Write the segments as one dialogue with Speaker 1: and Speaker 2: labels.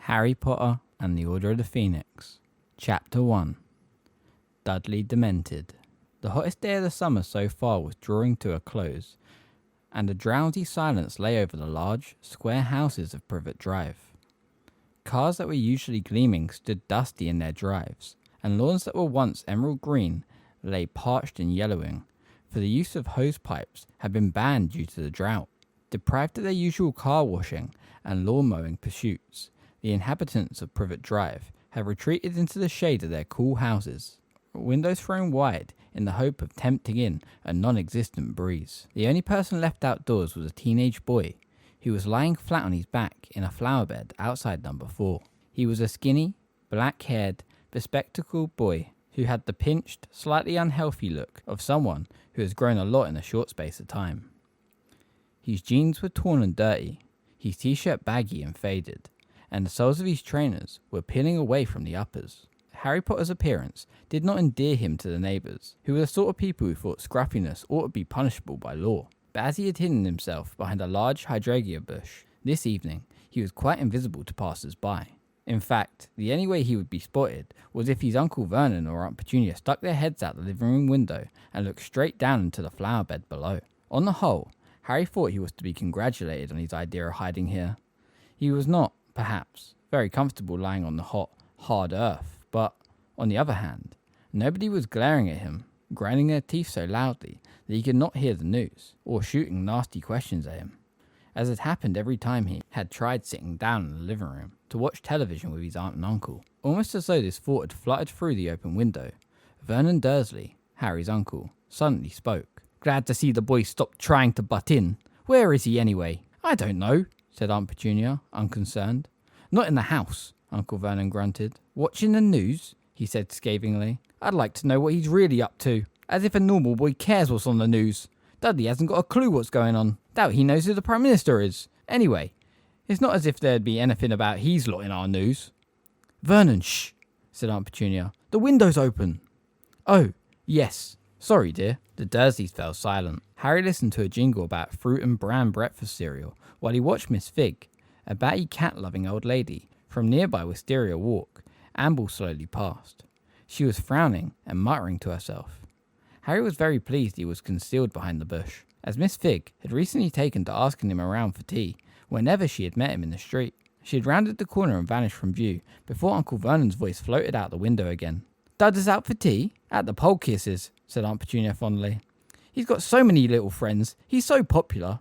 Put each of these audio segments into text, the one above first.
Speaker 1: Harry Potter and the Order of the Phoenix. Chapter 1. Dudley Demented. The hottest day of the summer so far was drawing to a close, and a drowsy silence lay over the large, square houses of Privet Drive. Cars that were usually gleaming stood dusty in their drives, and lawns that were once emerald green lay parched and yellowing, for the use of hose pipes had been banned due to the drought. Deprived of their usual car washing and lawn mowing pursuits, the inhabitants of Privet Drive had retreated into the shade of their cool houses, windows thrown wide in the hope of tempting in a non-existent breeze. The only person left outdoors was a teenage boy who was lying flat on his back in a flower bed outside number 4. He was a skinny, black-haired, bespectacled boy who had the pinched, slightly unhealthy look of someone who has grown a lot in a short space of time. His jeans were torn and dirty, his t-shirt baggy and faded, and the soles of his trainers were peeling away from the uppers. Harry Potter's appearance did not endear him to the neighbours, who were the sort of people who thought scruffiness ought to be punishable by law. But as he had hidden himself behind a large hydrangea bush, this evening he was quite invisible to passers-by. In fact, the only way he would be spotted was if his Uncle Vernon or Aunt Petunia stuck their heads out the living room window and looked straight down into the flower bed below. On the whole, Harry thought he was to be congratulated on his idea of hiding here. He was not, perhaps, very comfortable lying on the hot, hard earth, but, on the other hand, nobody was glaring at him, grinding their teeth so loudly that he could not hear the news, or shooting nasty questions at him, as had happened every time he had tried sitting down in the living room to watch television with his aunt and uncle. Almost as though this thought had fluttered through the open window, Vernon Dursley, Harry's uncle, suddenly spoke. "Glad to see the boy stop trying to butt in. Where is he anyway?" "I don't know," said Aunt Petunia, unconcerned. "Not in the house," Uncle Vernon grunted. "Watching the news?" he said scathingly. "I'd like to know what he's really up to. As if a normal boy cares what's on the news. Dudley hasn't got a clue what's going on. Doubt he knows who the Prime Minister is. Anyway, it's not as if there'd be anything about his lot in our news." "Vernon, shh," said Aunt Petunia. "The window's open." "Oh, yes. Sorry, dear." The Dursleys fell silent. Harry listened to a jingle about fruit and bran breakfast cereal while he watched Miss Figg, a batty cat-loving old lady, from nearby Wisteria Walk, amble slowly past. She was frowning and muttering to herself. Harry was very pleased he was concealed behind the bush, as Miss Figg had recently taken to asking him around for tea whenever she had met him in the street. She had rounded the corner and vanished from view before Uncle Vernon's voice floated out the window again. "Dud is out for tea? At the Polkisses," said Aunt Petunia fondly. "He's got so many little friends. He's so popular."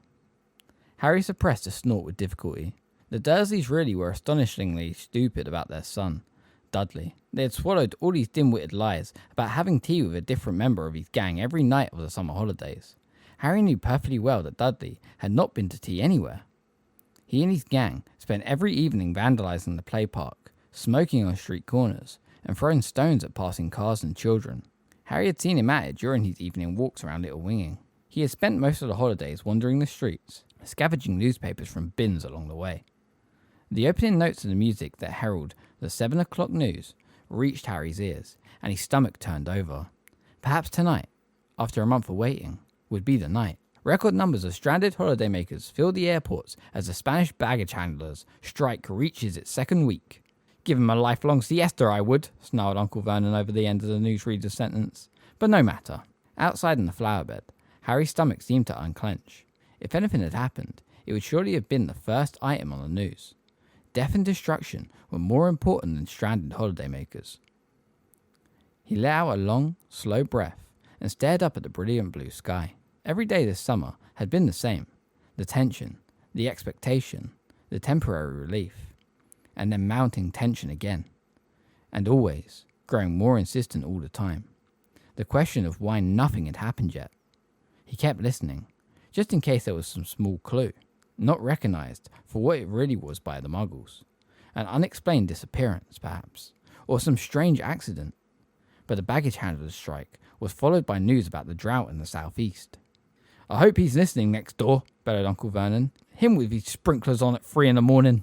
Speaker 1: Harry suppressed a snort with difficulty. The Dursleys really were astonishingly stupid about their son, Dudley. They had swallowed all these dim-witted lies about having tea with a different member of his gang every night of the summer holidays. Harry knew perfectly well that Dudley had not been to tea anywhere. He and his gang spent every evening vandalising the play park, smoking on street corners, and throwing stones at passing cars and children. Harry had seen him at it during his evening walks around Little Winging. He had spent most of the holidays wandering the streets, scavenging newspapers from bins along the way. The opening notes of the music that herald the 7 o'clock news reached Harry's ears, and his stomach turned over. Perhaps tonight, after a month of waiting, would be the night. Record numbers of stranded holidaymakers fill the airports as the Spanish baggage handlers' strike reaches its second week. "Give him a lifelong siesta, I would," snarled Uncle Vernon over the end of the newsreader's sentence. But no matter. Outside in the flower bed, Harry's stomach seemed to unclench. If anything had happened, it would surely have been the first item on the news. Death and destruction were more important than stranded holidaymakers. He let out a long, slow breath and stared up at the brilliant blue sky. Every day this summer had been the same. The tension, the expectation, the temporary relief, and then mounting tension again. And always, growing more insistent all the time. The question of why nothing had happened yet. He kept listening, just in case there was some small clue, not recognized for what it really was by the Muggles. An unexplained disappearance, perhaps, or some strange accident. But the baggage handler's strike was followed by news about the drought in the southeast. "I hope he's listening next door," bellowed Uncle Vernon. "Him with his sprinklers on at 3 a.m.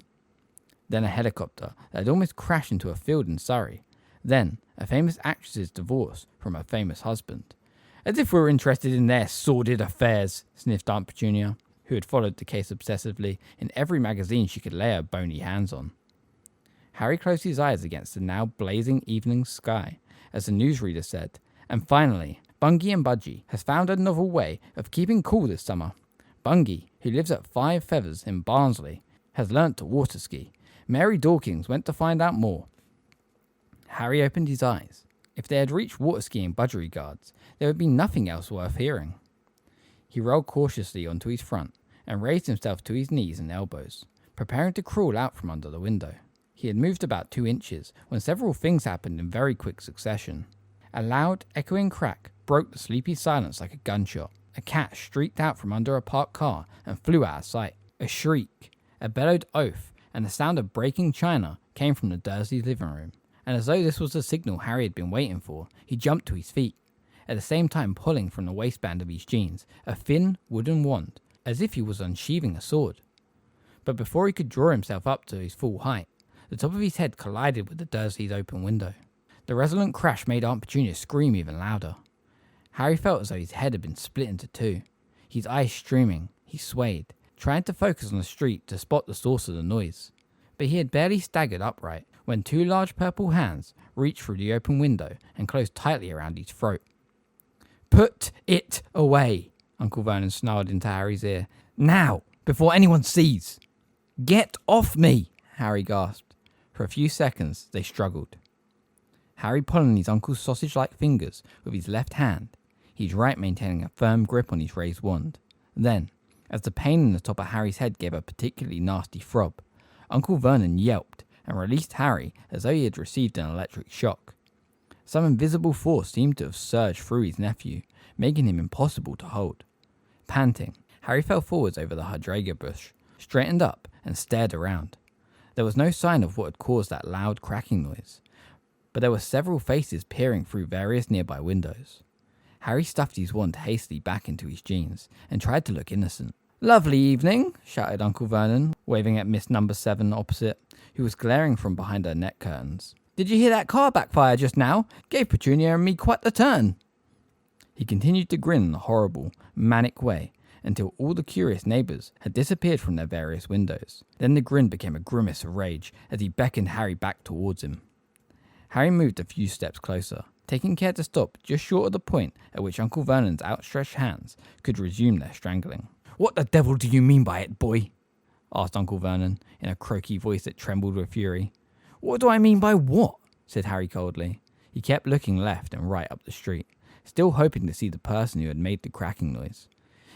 Speaker 1: Then a helicopter that had almost crashed into a field in Surrey. Then a famous actress's divorce from her famous husband. "As if we were interested in their sordid affairs," sniffed Aunt Petunia, who had followed the case obsessively in every magazine she could lay her bony hands on. Harry closed his eyes against the now blazing evening sky as the newsreader said, and finally, Bungie and Budgie has found a novel way of keeping cool this summer. Bungie, who lives at 5 Feathers in Barnsley, has learnt to water ski. Mary Dawkins went to find out more. Harry opened his eyes. If they had reached water skiing budgery guards, there would be nothing else worth hearing. He rolled cautiously onto his front and raised himself to his knees and elbows, preparing to crawl out from under the window. He had moved about 2 inches when several things happened in very quick succession. A loud, echoing crack broke the sleepy silence like a gunshot. A cat streaked out from under a parked car and flew out of sight. A shriek, a bellowed oath, and the sound of breaking china came from the Dursleys' living room. And as though this was the signal Harry had been waiting for, he jumped to his feet, at the same time pulling from the waistband of his jeans a thin wooden wand, as if he was unsheathing a sword. But before he could draw himself up to his full height, the top of his head collided with the Dursleys' open window. The resonant crash made Aunt Petunia scream even louder. Harry felt as though his head had been split into 2. His eyes streaming, he swayed, trying to focus on the street to spot the source of the noise. But he had barely staggered upright when 2 large purple hands reached through the open window and closed tightly around his throat. "Put it away," Uncle Vernon snarled into Harry's ear. "Now, before anyone sees." "Get off me," Harry gasped. For a few seconds, they struggled. Harry pulling his uncle's sausage-like fingers with his left hand, his right maintaining a firm grip on his raised wand. Then, as the pain in the top of Harry's head gave a particularly nasty throb, Uncle Vernon yelped and released Harry as though he had received an electric shock. Some invisible force seemed to have surged through his nephew, making him impossible to hold. Panting, Harry fell forwards over the hydrangea bush, straightened up and stared around. There was no sign of what had caused that loud cracking noise, but there were several faces peering through various nearby windows. Harry stuffed his wand hastily back into his jeans and tried to look innocent. "Lovely evening," shouted Uncle Vernon, waving at Miss Number 7 opposite, who was glaring from behind her net curtains. "Did you hear that car backfire just now? Gave Petunia and me quite the turn." He continued to grin in a horrible, manic way until all the curious neighbours had disappeared from their various windows. Then the grin became a grimace of rage as he beckoned Harry back towards him. Harry moved a few steps closer, taking care to stop just short of the point at which Uncle Vernon's outstretched hands could resume their strangling. "What the devil do you mean by it, boy?" asked Uncle Vernon in a croaky voice that trembled with fury. "What do I mean by what?" said Harry coldly. He kept looking left and right up the street, still hoping to see the person who had made the cracking noise.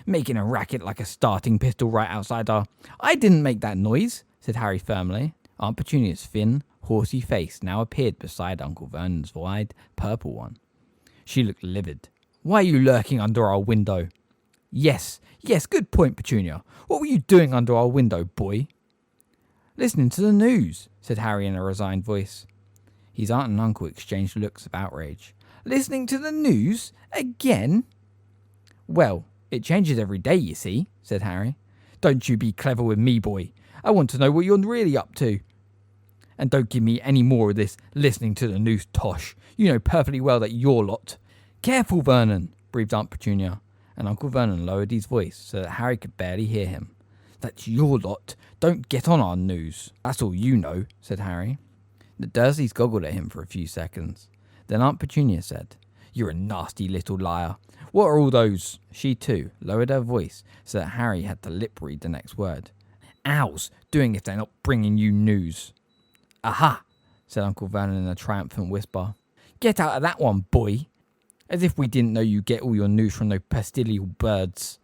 Speaker 1: "Making a racket like a starting pistol right outside our—" "I didn't make that noise," said Harry firmly. Aunt Petunia's thin, horsey face now appeared beside Uncle Vernon's wide, purple one. She looked livid. "Why are you lurking under our window?" Yes, good point, Petunia. What were you doing under our window, boy?" "Listening to the news," said Harry in a resigned voice. His aunt and uncle exchanged looks of outrage. "Listening to the news? Again?" "Well, it changes every day, you see," said Harry. "Don't you be clever with me, boy. I want to know what you're really up to. And don't give me any more of this listening to the news tosh. You know perfectly well that your lot—" "Careful, Vernon," breathed Aunt Petunia, and Uncle Vernon lowered his voice so that Harry could barely hear him. "That's your lot. Don't get on our news. That's all you know," said Harry. The Dursleys goggled at him for a few seconds. Then Aunt Petunia said, "You're a nasty little liar. What are all those—" She too lowered her voice so that Harry had to lip read the next word. "Owls doing if they're not bringing you news." "Aha!" said Uncle Vernon in a triumphant whisper. "Get out of that one, boy. As if we didn't know you get all your news from those pestilential birds."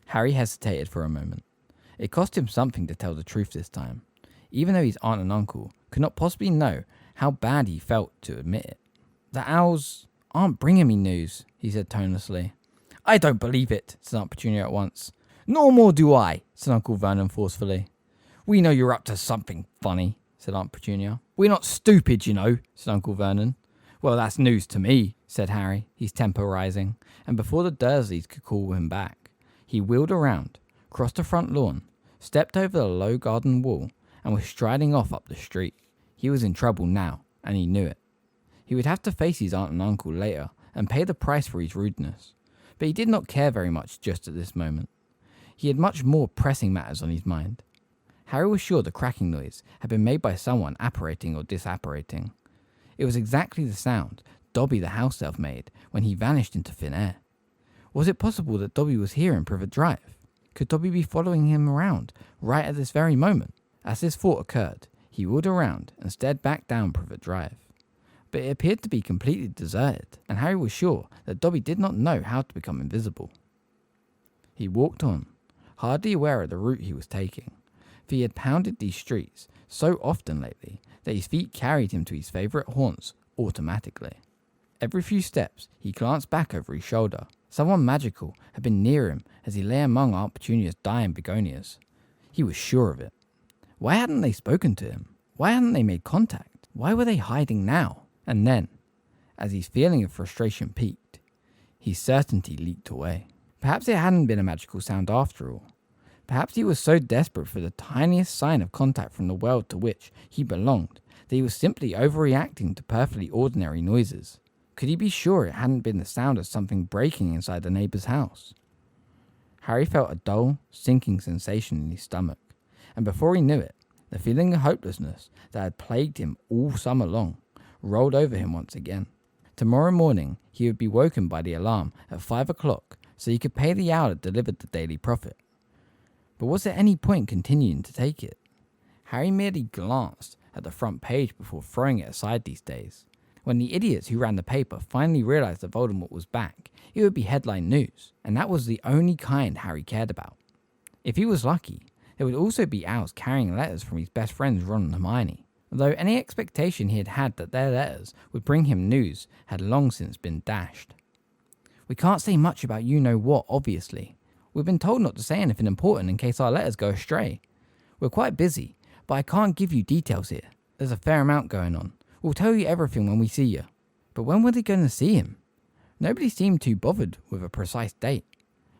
Speaker 1: Harry hesitated for a moment. It cost him something to tell the truth this time, even though his aunt and uncle could not possibly know how bad he felt to admit it. "The owls aren't bringing me news," he said tonelessly. "I don't believe it," said Aunt Petunia at once. "No more do I," said Uncle Vernon forcefully. "We know you're up to something funny," said Aunt Petunia. "We're not stupid, you know," said Uncle Vernon. "Well, that's news to me," said Harry, his temper rising, and before the Dursleys could call him back, he wheeled around, crossed the front lawn, stepped over the low garden wall, and was striding off up the street. He was in trouble now, and he knew it. He would have to face his aunt and uncle later and pay the price for his rudeness, but he did not care very much just at this moment. He had much more pressing matters on his mind. Harry was sure the cracking noise had been made by someone apparating or disapparating. It was exactly the sound Dobby the house elf made when he vanished into thin air. Was it possible that Dobby was here in Privet Drive? Could Dobby be following him around right at this very moment? As this thought occurred, he wheeled around and stared back down Privet Drive. But it appeared to be completely deserted, and Harry was sure that Dobby did not know how to become invisible. He walked on, hardly aware of the route he was taking, for he had pounded these streets so often lately that his feet carried him to his favourite haunts automatically. Every few steps he glanced back over his shoulder. Someone magical had been near him as he lay among Aunt Petunia's dying begonias. He was sure of it. Why hadn't they spoken to him? Why hadn't they made contact? Why were they hiding now? And then, as his feeling of frustration peaked, his certainty leaked away. Perhaps it hadn't been a magical sound after all. Perhaps he was so desperate for the tiniest sign of contact from the world to which he belonged that he was simply overreacting to perfectly ordinary noises. Could he be sure it hadn't been the sound of something breaking inside the neighbour's house? Harry felt a dull, sinking sensation in his stomach, and before he knew it, the feeling of hopelessness that had plagued him all summer long rolled over him once again. Tomorrow morning he would be woken by the alarm at 5 o'clock so he could pay the owl that delivered the daily profit. But was there any point continuing to take it? Harry merely glanced at the front page before throwing it aside these days. When the idiots who ran the paper finally realised that Voldemort was back, it would be headline news, and that was the only kind Harry cared about. If he was lucky, there would also be owls carrying letters from his best friends Ron and Hermione, although any expectation he had had that their letters would bring him news had long since been dashed. We can't say much about you-know-what, obviously. We've been told not to say anything important in case our letters go astray. We're quite busy, but I can't give you details here. There's a fair amount going on. We'll tell you everything when we see you. But when were they going to see him? Nobody seemed too bothered with a precise date.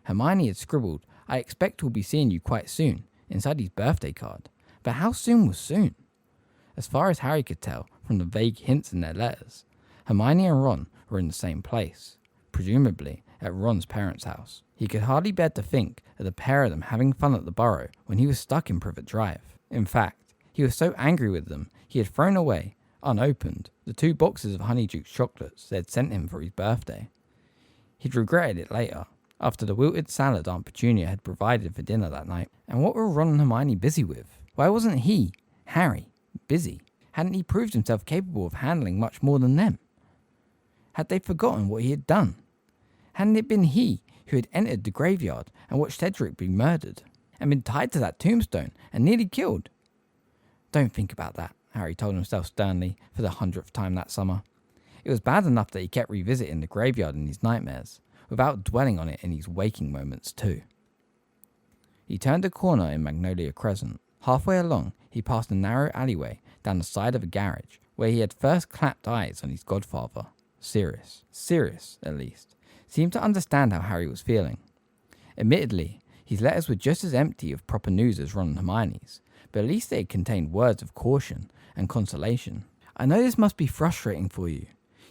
Speaker 1: Hermione had scribbled, "I expect we'll be seeing you quite soon," inside his birthday card. But how soon was soon? As far as Harry could tell from the vague hints in their letters, Hermione and Ron were in the same place, presumably at Ron's parents' house. He could hardly bear to think of the pair of them having fun at the Burrow when he was stuck in Privet Drive. In fact, he was so angry with them he had thrown away, unopened, the 2 boxes of Honeydukes chocolates they had sent him for his birthday. He'd regretted it later, after the wilted salad Aunt Petunia had provided for dinner that night. And what were Ron and Hermione busy with? Why wasn't he, Harry, busy? Hadn't he proved himself capable of handling much more than them? Had they forgotten what he had done? Hadn't it been he who had entered the graveyard and watched Cedric be murdered, and been tied to that tombstone and nearly killed? Don't think about that, Harry told himself sternly for the 100th time that summer. It was bad enough that he kept revisiting the graveyard in his nightmares, without dwelling on it in his waking moments too. He turned a corner in Magnolia Crescent. Halfway along, he passed a narrow alleyway down the side of a garage, where he had first clapped eyes on his godfather, Sirius. Sirius, at least, seemed to understand how Harry was feeling. Admittedly, his letters were just as empty of proper news as Ron and Hermione's, but at least they contained words of caution and consolation. "I know this must be frustrating for you.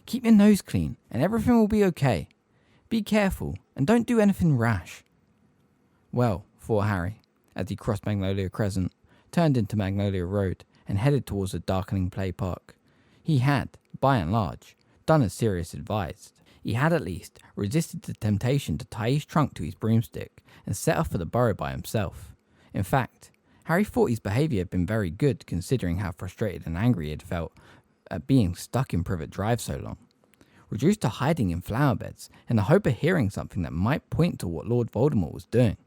Speaker 1: Keep your nose clean, and everything will be okay. Be careful, and don't do anything rash." Well, thought Harry, as he crossed Magnolia Crescent, turned into Magnolia Road, and headed towards the darkening play park. He had, by and large, done as Sirius advised. He had at least resisted the temptation to tie his trunk to his broomstick and set off for the Burrow by himself. In fact, Harry thought his behaviour had been very good considering how frustrated and angry he had felt at being stuck in Privet Drive so long, reduced to hiding in flower beds in the hope of hearing something that might point to what Lord Voldemort was doing.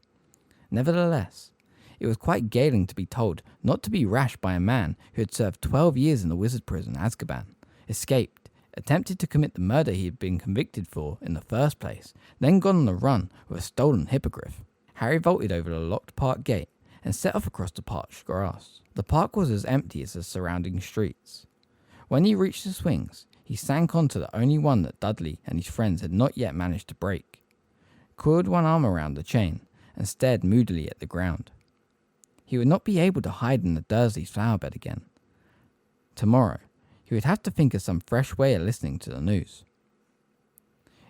Speaker 1: Nevertheless, it was quite galling to be told not to be rash by a man who had served 12 years in the wizard prison Azkaban, escaped, attempted to commit the murder he had been convicted for in the first place, then gone on the run with a stolen hippogriff. Harry vaulted over the locked park gate and set off across the parched grass. The park was as empty as the surrounding streets. When he reached the swings, he sank onto the only one that Dudley and his friends had not yet managed to break, coiled one arm around the chain, and stared moodily at the ground. He would not be able to hide in the Dursleys' flower bed again. Tomorrow, he would have to think of some fresh way of listening to the news.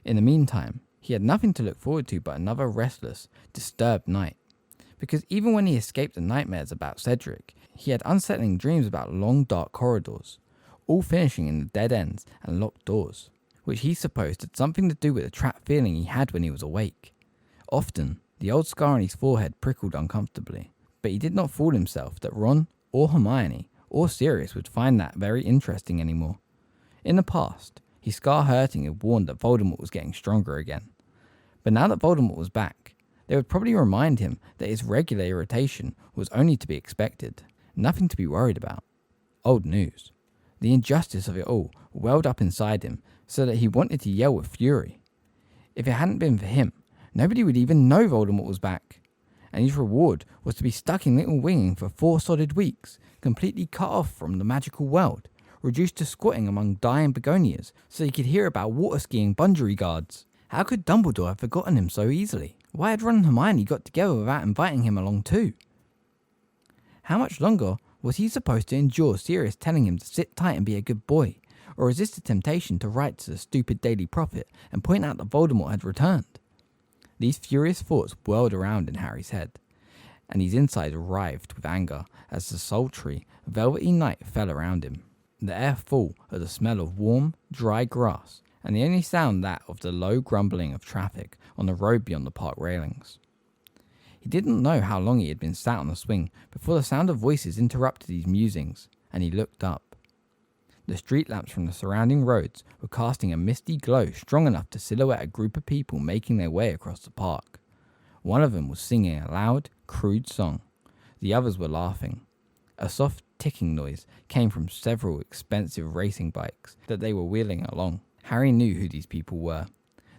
Speaker 1: In the meantime, he had nothing to look forward to but another restless, disturbed night. because even when he escaped the nightmares about Cedric, he had unsettling dreams about long dark corridors, all finishing in the dead ends and locked doors, which he supposed had something to do with the trapped feeling he had when he was awake. Often, the old scar on his forehead prickled uncomfortably, but he did not fool himself that Ron, or Hermione, or Sirius would find that very interesting anymore. In the past, his scar hurting had warned that Voldemort was getting stronger again. But now that Voldemort was back, they would probably remind him that his regular irritation was only to be expected, nothing to be worried about. Old news. The injustice of it all welled up inside him so that he wanted to yell with fury. If it hadn't been for him, nobody would even know Voldemort was back. And his reward was to be stuck in Little Winging for 4 solid weeks, completely cut off from the magical world, reduced to squatting among dying begonias so he could hear about water skiing bungee guards. How could Dumbledore have forgotten him so easily? Why had Ron and Hermione got together without inviting him along too? How much longer was he supposed to endure Sirius telling him to sit tight and be a good boy, or resist the temptation to write to the stupid Daily Prophet and point out that Voldemort had returned? These furious thoughts whirled around in Harry's head, and his insides writhed with anger as the sultry, velvety night fell around him, the air full of the smell of warm, dry grass, and the only sound that of the low grumbling of traffic on the road beyond the park railings. He didn't know how long he had been sat on the swing before the sound of voices interrupted his musings, and he looked up. The street lamps from the surrounding roads were casting a misty glow strong enough to silhouette a group of people making their way across the park. One of them was singing a loud, crude song. The others were laughing. A soft ticking noise came from several expensive racing bikes that they were wheeling along. Harry knew who these people were.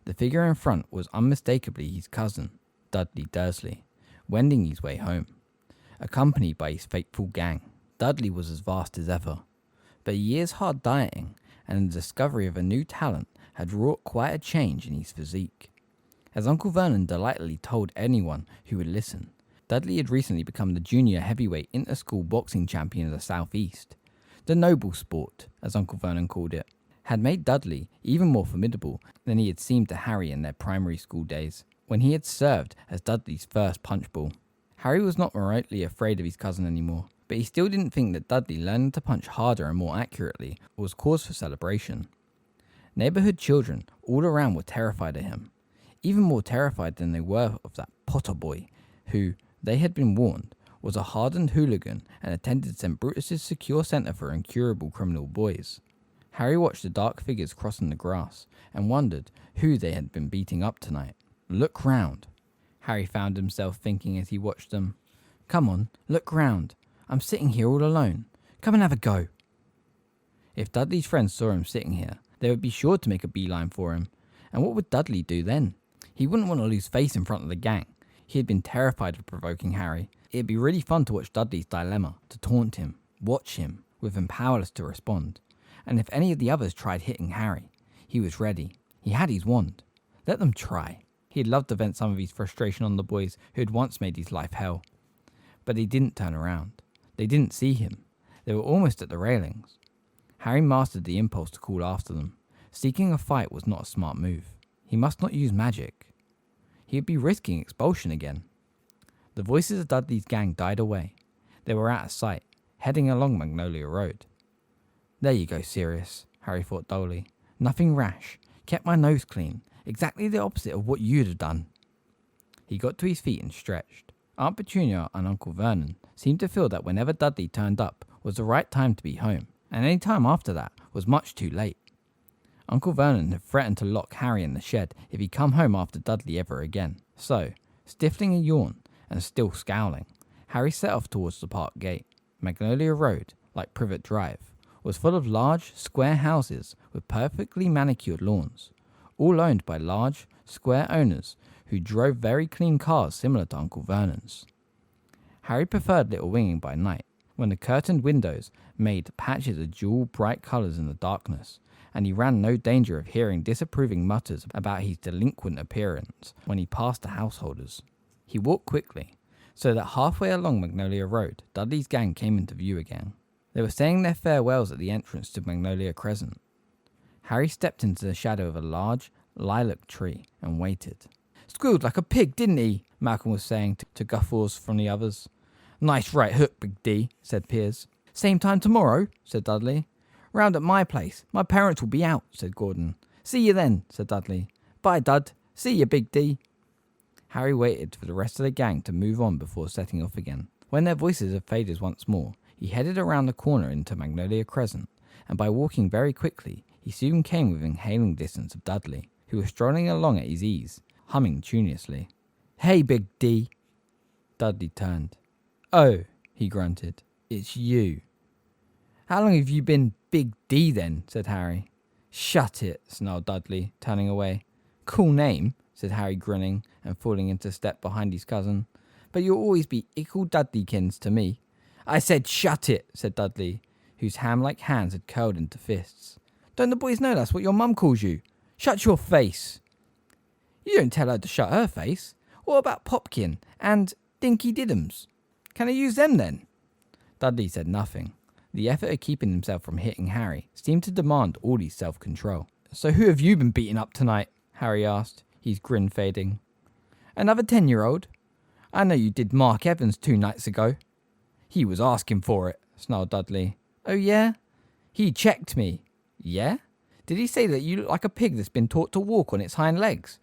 Speaker 1: The figure in front was unmistakably his cousin, Dudley Dursley, wending his way home, accompanied by his faithful gang. Dudley was as vast as ever, but a year's hard dieting and the discovery of a new talent had wrought quite a change in his physique. As Uncle Vernon delightedly told anyone who would listen, Dudley had recently become the junior heavyweight inter-school boxing champion of the Southeast. The noble sport, as Uncle Vernon called it, had made Dudley even more formidable than he had seemed to Harry in their primary school days, when he had served as Dudley's first punchball. Harry was not remotely afraid of his cousin anymore, but he still didn't think that Dudley learning to punch harder and more accurately was cause for celebration. Neighbourhood children all around were terrified of him, even more terrified than they were of that Potter boy, who, they had been warned, was a hardened hooligan and attended St. Brutus's secure centre for incurable criminal boys. Harry watched the dark figures crossing the grass and wondered who they had been beating up tonight. Look round, Harry found himself thinking as he watched them. Come on, look round. I'm sitting here all alone. Come and have a go. If Dudley's friends saw him sitting here, they would be sure to make a beeline for him. And what would Dudley do then? He wouldn't want to lose face in front of the gang. He had been terrified of provoking Harry. It'd be really fun to watch Dudley's dilemma, to taunt him, watch him, with him powerless to respond. And if any of the others tried hitting Harry, he was ready. He had his wand. Let them try. He had loved to vent some of his frustration on the boys who had once made his life hell. But they didn't turn around. They didn't see him. They were almost at the railings. Harry mastered the impulse to call after them. Seeking a fight was not a smart move. He must not use magic. He would be risking expulsion again. The voices of Dudley's gang died away. They were out of sight, heading along Magnolia Road. There you go, Sirius, Harry thought dully. Nothing rash. Kept my nose clean. Exactly the opposite of what you'd have done. He got to his feet and stretched. Aunt Petunia and Uncle Vernon seemed to feel that whenever Dudley turned up was the right time to be home, and any time after that was much too late. Uncle Vernon had threatened to lock Harry in the shed if he come home after Dudley ever again. So, stifling a yawn and still scowling, Harry set off towards the park gate. Magnolia Road, like Privet Drive, was full of large, square houses with perfectly manicured lawns, all owned by large, square owners who drove very clean cars similar to Uncle Vernon's. Harry preferred Little Winging by night, when the curtained windows made patches of jewel bright colours in the darkness, and he ran no danger of hearing disapproving mutters about his delinquent appearance when he passed the householders. He walked quickly, so that halfway along Magnolia Road, Dudley's gang came into view again. They were saying their farewells at the entrance to Magnolia Crescent. Harry stepped into the shadow of a large lilac tree and waited. Squealed like a pig, didn't he? Malcolm was saying to guffaws from the others. Nice right hook, Big D, said Piers. Same time tomorrow, said Dudley. Round at my place. My parents will be out, said Gordon. See you then, said Dudley. Bye, Dud. See you, Big D. Harry waited for the rest of the gang to move on before setting off again. When their voices had faded once more, he headed around the corner into Magnolia Crescent, and by walking very quickly, he soon came within hailing distance of Dudley, who was strolling along at his ease, humming tunelessly. Hey, Big D. Dudley turned. Oh, he grunted. It's you. How long have you been Big D then? Said Harry. Shut it, snarled Dudley, turning away. Cool name, said Harry, grinning and falling into step behind his cousin. But you'll always be Ickle Dudleykins to me. I said shut it, said Dudley, whose ham-like hands had curled into fists. Don't the boys know that's what your mum calls you? Shut your face. You don't tell her to shut her face. What about Popkin and Dinky Diddums? Can I use them then? Dudley said nothing. The effort of keeping himself from hitting Harry seemed to demand all his self-control. So who have you been beating up tonight? Harry asked, his grin fading. Another 10-year-old? I know you did Mark Evans 2 nights ago. He was asking for it, snarled Dudley. Oh yeah? He checked me. Yeah? Did he say that you look like a pig that's been taught to walk on its hind legs?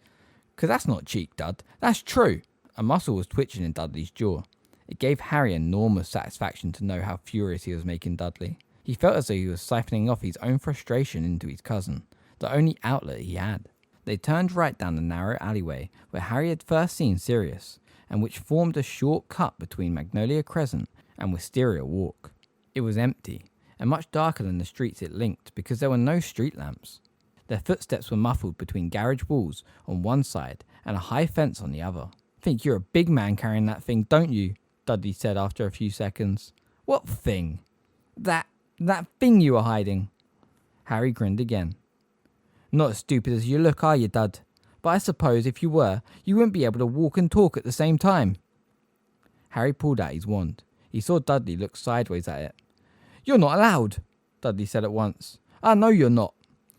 Speaker 1: 'Cause that's not cheek, Dud. That's true. A muscle was twitching in Dudley's jaw. It gave Harry enormous satisfaction to know how furious he was making Dudley. He felt as though he was siphoning off his own frustration into his cousin, the only outlet he had. They turned right down the narrow alleyway where Harry had first seen Sirius, and which formed a short cut between Magnolia Crescent and Wisteria Walk. It was empty, and much darker than the streets it linked because there were no street lamps. Their footsteps were muffled between garage walls on one side and a high fence on the other. Think you're a big man carrying that thing, don't you? Dudley said after a few seconds. What thing? That thing you were hiding. Harry grinned again. Not as stupid as you look, are you, Dud? But I suppose if you were, you wouldn't be able to walk and talk at the same time. Harry pulled out his wand. He saw Dudley look sideways at it. You're not allowed, Dudley said at once. I know you're not.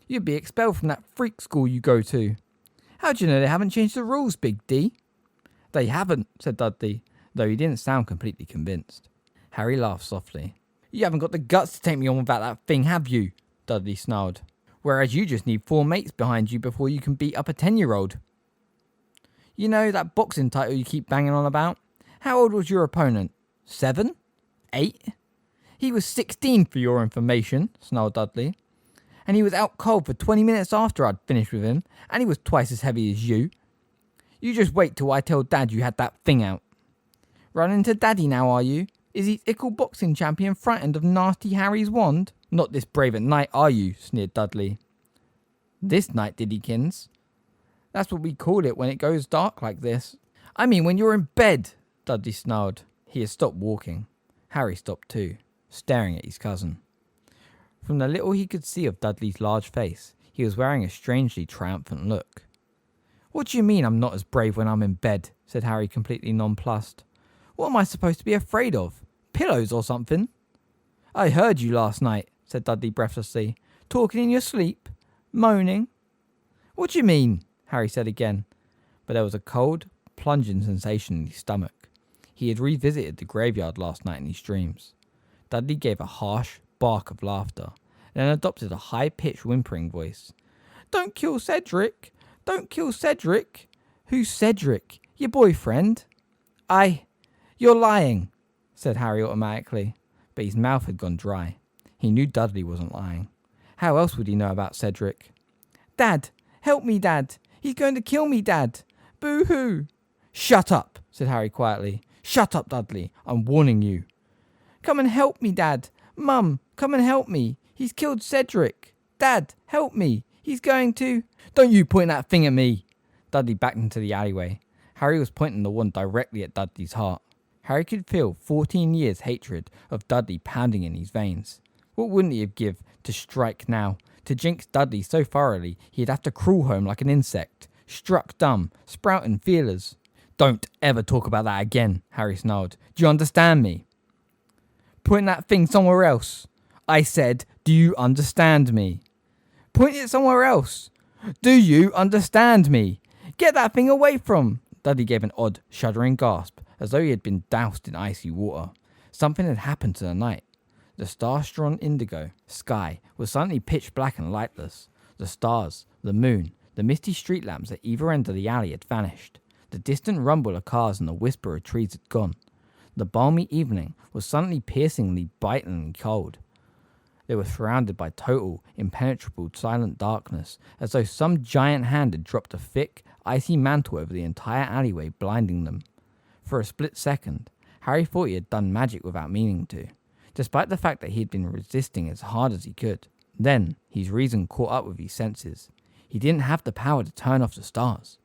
Speaker 1: You'd be expelled from that freak school you go to. How do you know they haven't changed the rules, Big D? They haven't, said Dudley, though he didn't sound completely convinced. Harry laughed softly. You haven't got the guts to take me on without that thing, have you? Dudley snarled. Whereas you just need 4 mates behind you before you can beat up a 10-year-old. You know that boxing title you keep banging on about? How old was your opponent? 7? 8? He was 16 for your information, snarled Dudley. And he was out cold for 20 minutes after I'd finished with him, and he was twice as heavy as you. You just wait till I tell Dad you had that thing out. Running to Daddy now, are you? Is his Ickle boxing champion frightened of nasty Harry's wand? Not this brave at night, are you? Sneered Dudley. This night, Diddykins. That's what we call it when it goes dark like this. I mean when you're in bed, Dudley snarled. He had stopped walking. Harry stopped too, staring at his cousin. From the little he could see of Dudley's large face, he was wearing a strangely triumphant look. What do you mean I'm not as brave when I'm in bed? Said Harry, completely nonplussed. What am I supposed to be afraid of? Pillows or something? I heard you last night, said Dudley breathlessly. Talking in your sleep? Moaning? What do you mean? Harry said again. But there was a cold, plunging sensation in his stomach. He had revisited the graveyard last night in his dreams. Dudley gave a harsh bark of laughter, then adopted a high-pitched whimpering voice. Don't kill Cedric! Don't kill Cedric! Who's Cedric? Your boyfriend? You're lying, said Harry automatically, but his mouth had gone dry. He knew Dudley wasn't lying. How else would he know about Cedric? Dad! Help me, Dad! He's going to kill me, Dad! Boo-hoo! Shut up, said Harry quietly. Shut up, Dudley. I'm warning you. Come and help me, Dad! Mum, come and help me! He's killed Cedric! Dad, help me! He's going to... Don't you point that thing at me! Dudley backed into the alleyway. Harry was pointing the wand directly at Dudley's heart. Harry could feel 14 years' hatred of Dudley pounding in his veins. What wouldn't he have give to strike now, to jinx Dudley so thoroughly he'd have to crawl home like an insect, struck dumb, sprouting feelers. Don't ever talk about that again, Harry snarled. Do you understand me? Point that thing somewhere else. I said, do you understand me? Point it somewhere else. Do you understand me? Get that thing away from... Dudley gave an odd, shuddering gasp, as though he had been doused in icy water. Something had happened to the night. The star-strewn indigo sky was suddenly pitch black and lightless. The stars, the moon, the misty street lamps at either end of the alley had vanished. The distant rumble of cars and the whisper of trees had gone. The balmy evening was suddenly piercingly, bitingly cold. They were surrounded by total, impenetrable, silent darkness, as though some giant hand had dropped a thick, icy mantle over the entire alleyway, blinding them. For a split second, Harry thought he had done magic without meaning to, despite the fact that he had been resisting as hard as he could. Then, his reason caught up with his senses. He didn't have the power to turn off the stars.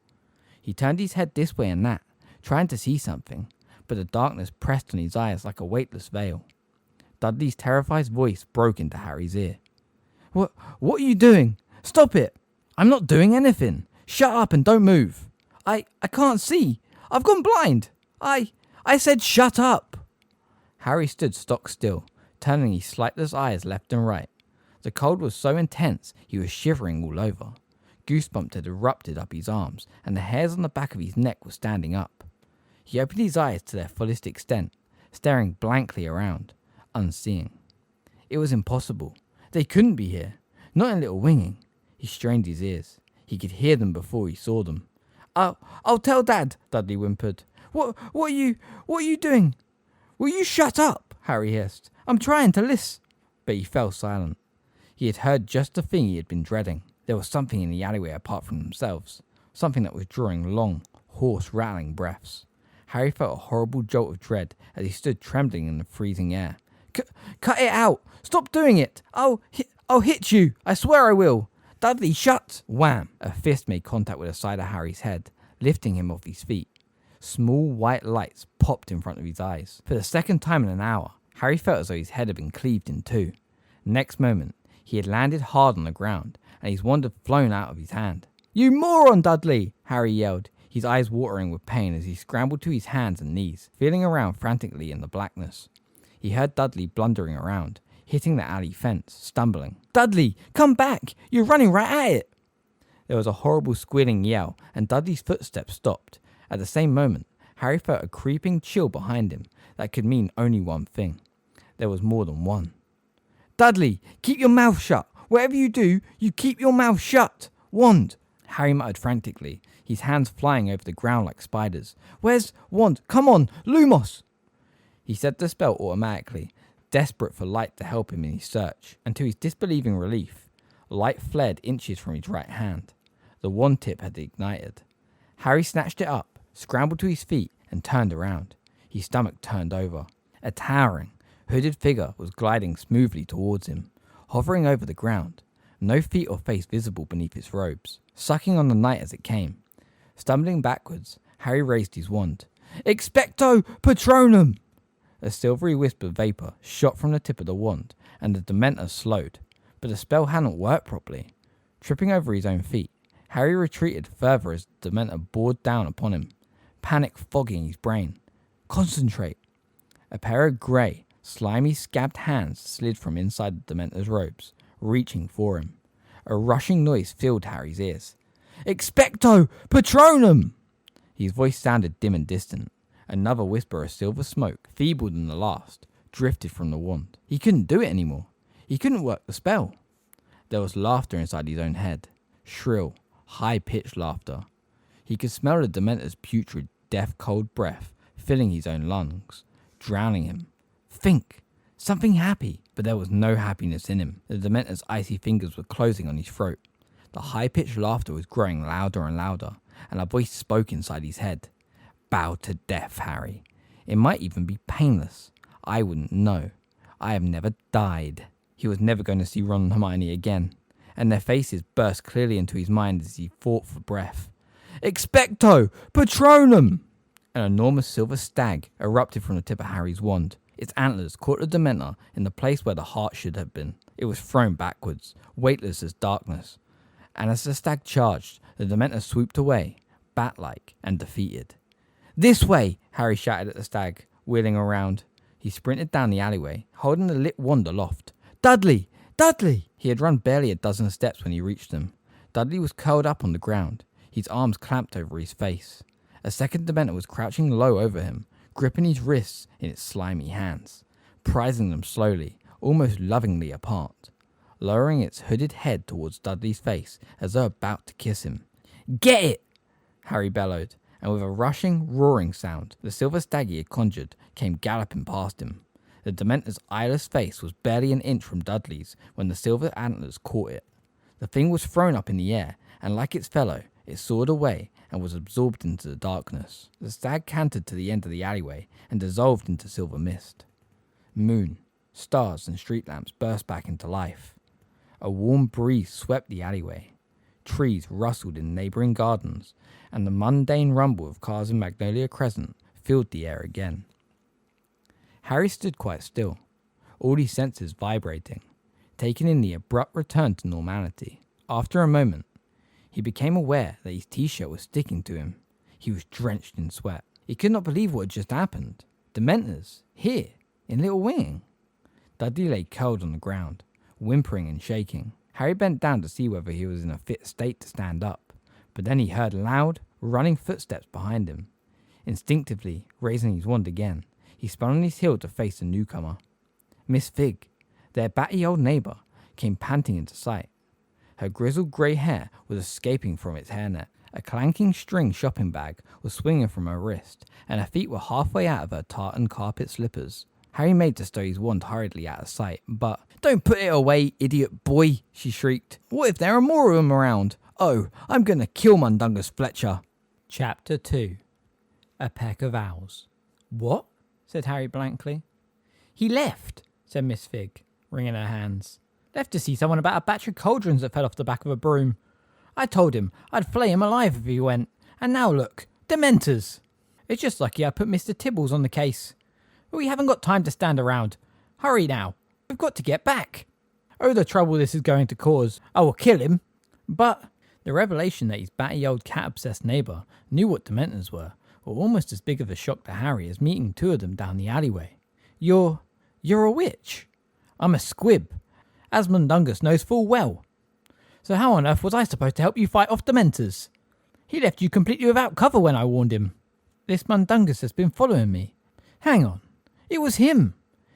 Speaker 1: He turned his head this way and that, trying to see something, but the darkness pressed on his eyes like a weightless veil. Dudley's terrified voice broke into Harry's ear. What are you doing? Stop it! I'm not doing anything! Shut up and don't move! I can't see! I've gone blind! I said shut up! Harry stood stock still, turning his sightless eyes left and right. The cold was so intense he was shivering all over. Goosebumps had erupted up his arms, and the hairs on the back of his neck were standing up. He opened his eyes to their fullest extent, staring blankly around, unseeing. It was impossible. They couldn't be here. Not in Little Winging. He strained his ears. He could hear them before he saw them. I'll tell Dad, Dudley whimpered. What are you doing? Will you shut up? Harry hissed. I'm trying to listen. But he fell silent. He had heard just the thing he had been dreading. There was something in the alleyway apart from themselves. Something that was drawing long, hoarse, rattling breaths. Harry felt a horrible jolt of dread as he stood trembling in the freezing air. Cut it out! Stop doing it! I'll hit you! I swear I will! Dudley, shut! Wham! A fist made contact with the side of Harry's head, lifting him off his feet. Small white lights popped in front of his eyes. For the second time in an hour, Harry felt as though his head had been cleaved in two. Next moment, he had landed hard on the ground, and his wand had flown out of his hand. You moron, Dudley! Harry yelled, his eyes watering with pain as he scrambled to his hands and knees, feeling around frantically in the blackness. He heard Dudley blundering around, hitting the alley fence, stumbling. Dudley, come back! You're running right at it! There was a horrible squealing yell, and Dudley's footsteps stopped. At the same moment, Harry felt a creeping chill behind him that could mean only one thing. There was more than one. Dudley, keep your mouth shut! Whatever you do, you keep your mouth shut! Wand! Harry muttered frantically, his hands flying over the ground like spiders. Where's Wand? Come on, Lumos! He said the spell automatically, desperate for light to help him in his search, and to his disbelieving relief, light flared inches from his right hand. The wand tip had ignited. Harry snatched it up, scrambled to his feet, and turned around. His stomach turned over. A towering, hooded figure was gliding smoothly towards him, hovering over the ground, no feet or face visible beneath its robes, sucking on the night as it came. Stumbling backwards, Harry raised his wand. Expecto Patronum! A silvery wisp of vapour shot from the tip of the wand, and the Dementor slowed, but the spell hadn't worked properly. Tripping over his own feet, Harry retreated further as the Dementor bore down upon him, panic fogging his brain. Concentrate! A pair of grey, slimy, scabbed hands slid from inside the Dementor's robes, reaching for him. A rushing noise filled Harry's ears. Expecto Patronum! His voice sounded dim and distant. Another whisper of silver smoke, feebler than the last, drifted from the wand. He couldn't do it anymore. He couldn't work the spell. There was laughter inside his own head. Shrill, high-pitched laughter. He could smell the Dementor's putrid, death-cold breath filling his own lungs, drowning him. Think! Something happy! But there was no happiness in him. The Dementor's icy fingers were closing on his throat. The high-pitched laughter was growing louder and louder, and a voice spoke inside his head. Bow to death, Harry. It might even be painless. I wouldn't know. I have never died. He was never going to see Ron and Hermione again, and their faces burst clearly into his mind as he fought for breath. Expecto Patronum! An enormous silver stag erupted from the tip of Harry's wand. Its antlers caught the Dementor in the place where the heart should have been. It was thrown backwards, weightless as darkness, and as the stag charged, the Dementor swooped away, bat-like and defeated. This way! Harry shouted at the stag, wheeling around. He sprinted down the alleyway, holding the lit wand aloft. Dudley! Dudley! He had run barely a dozen steps when he reached them. Dudley was curled up on the ground, his arms clamped over his face. A second Dementor was crouching low over him, gripping his wrists in its slimy hands, prizing them slowly, almost lovingly apart, lowering its hooded head towards Dudley's face as though about to kiss him. "Get it!" Harry bellowed, and with a rushing, roaring sound, the silver stag he had conjured came galloping past him. The Dementor's eyeless face was barely an inch from Dudley's when the silver antlers caught it. The thing was thrown up in the air, and like its fellow, it soared away and was absorbed into the darkness. The stag cantered to the end of the alleyway and dissolved into silver mist. Moon, stars, and street lamps burst back into life. A warm breeze swept the alleyway. Trees rustled in neighbouring gardens, and the mundane rumble of cars in Magnolia Crescent filled the air again. Harry stood quite still, all his senses vibrating, taking in the abrupt return to normality. After a moment, he became aware that his t-shirt was sticking to him. He was drenched in sweat. He could not believe what had just happened. Dementors, here, in Little Winging. Dudley lay curled on the ground, whimpering and shaking. Harry bent down to see whether he was in a fit state to stand up, but then he heard loud, running footsteps behind him. Instinctively, raising his wand again, he spun on his heel to face the newcomer. Miss Fig, their batty old neighbour, came panting into sight. Her grizzled grey hair was escaping from its hairnet. A clanking string shopping bag was swinging from her wrist, and her feet were halfway out of her tartan carpet slippers. Harry made to stow his wand hurriedly out of sight, but "Don't put it away, idiot boy," she shrieked. "What if there are more of them around? Oh, I'm going to kill Mundungus Fletcher." Chapter 2. A Peck of Owls. "What?" said Harry blankly. "He left," said Miss Fig, wringing her hands. "Left to see someone about a batch of cauldrons that fell off the back of a broom. I told him I'd flay him alive if he went, and now look, Dementors! It's just lucky I put Mr. Tibbles on the case. But we haven't got time to stand around. Hurry now, we've got to get back. Oh, the trouble this is going to cause. I will kill him." But the revelation that his batty old cat-obsessed neighbour knew what Dementors were almost as big of a shock to Harry as meeting two of them down the alleyway. You're a witch." "I'm a squib, as Mundungus knows full well." "So how on earth was I supposed to help you fight off Dementors? He left you completely without cover when I warned him." "This Mundungus has been following me." "Hang on, it was him.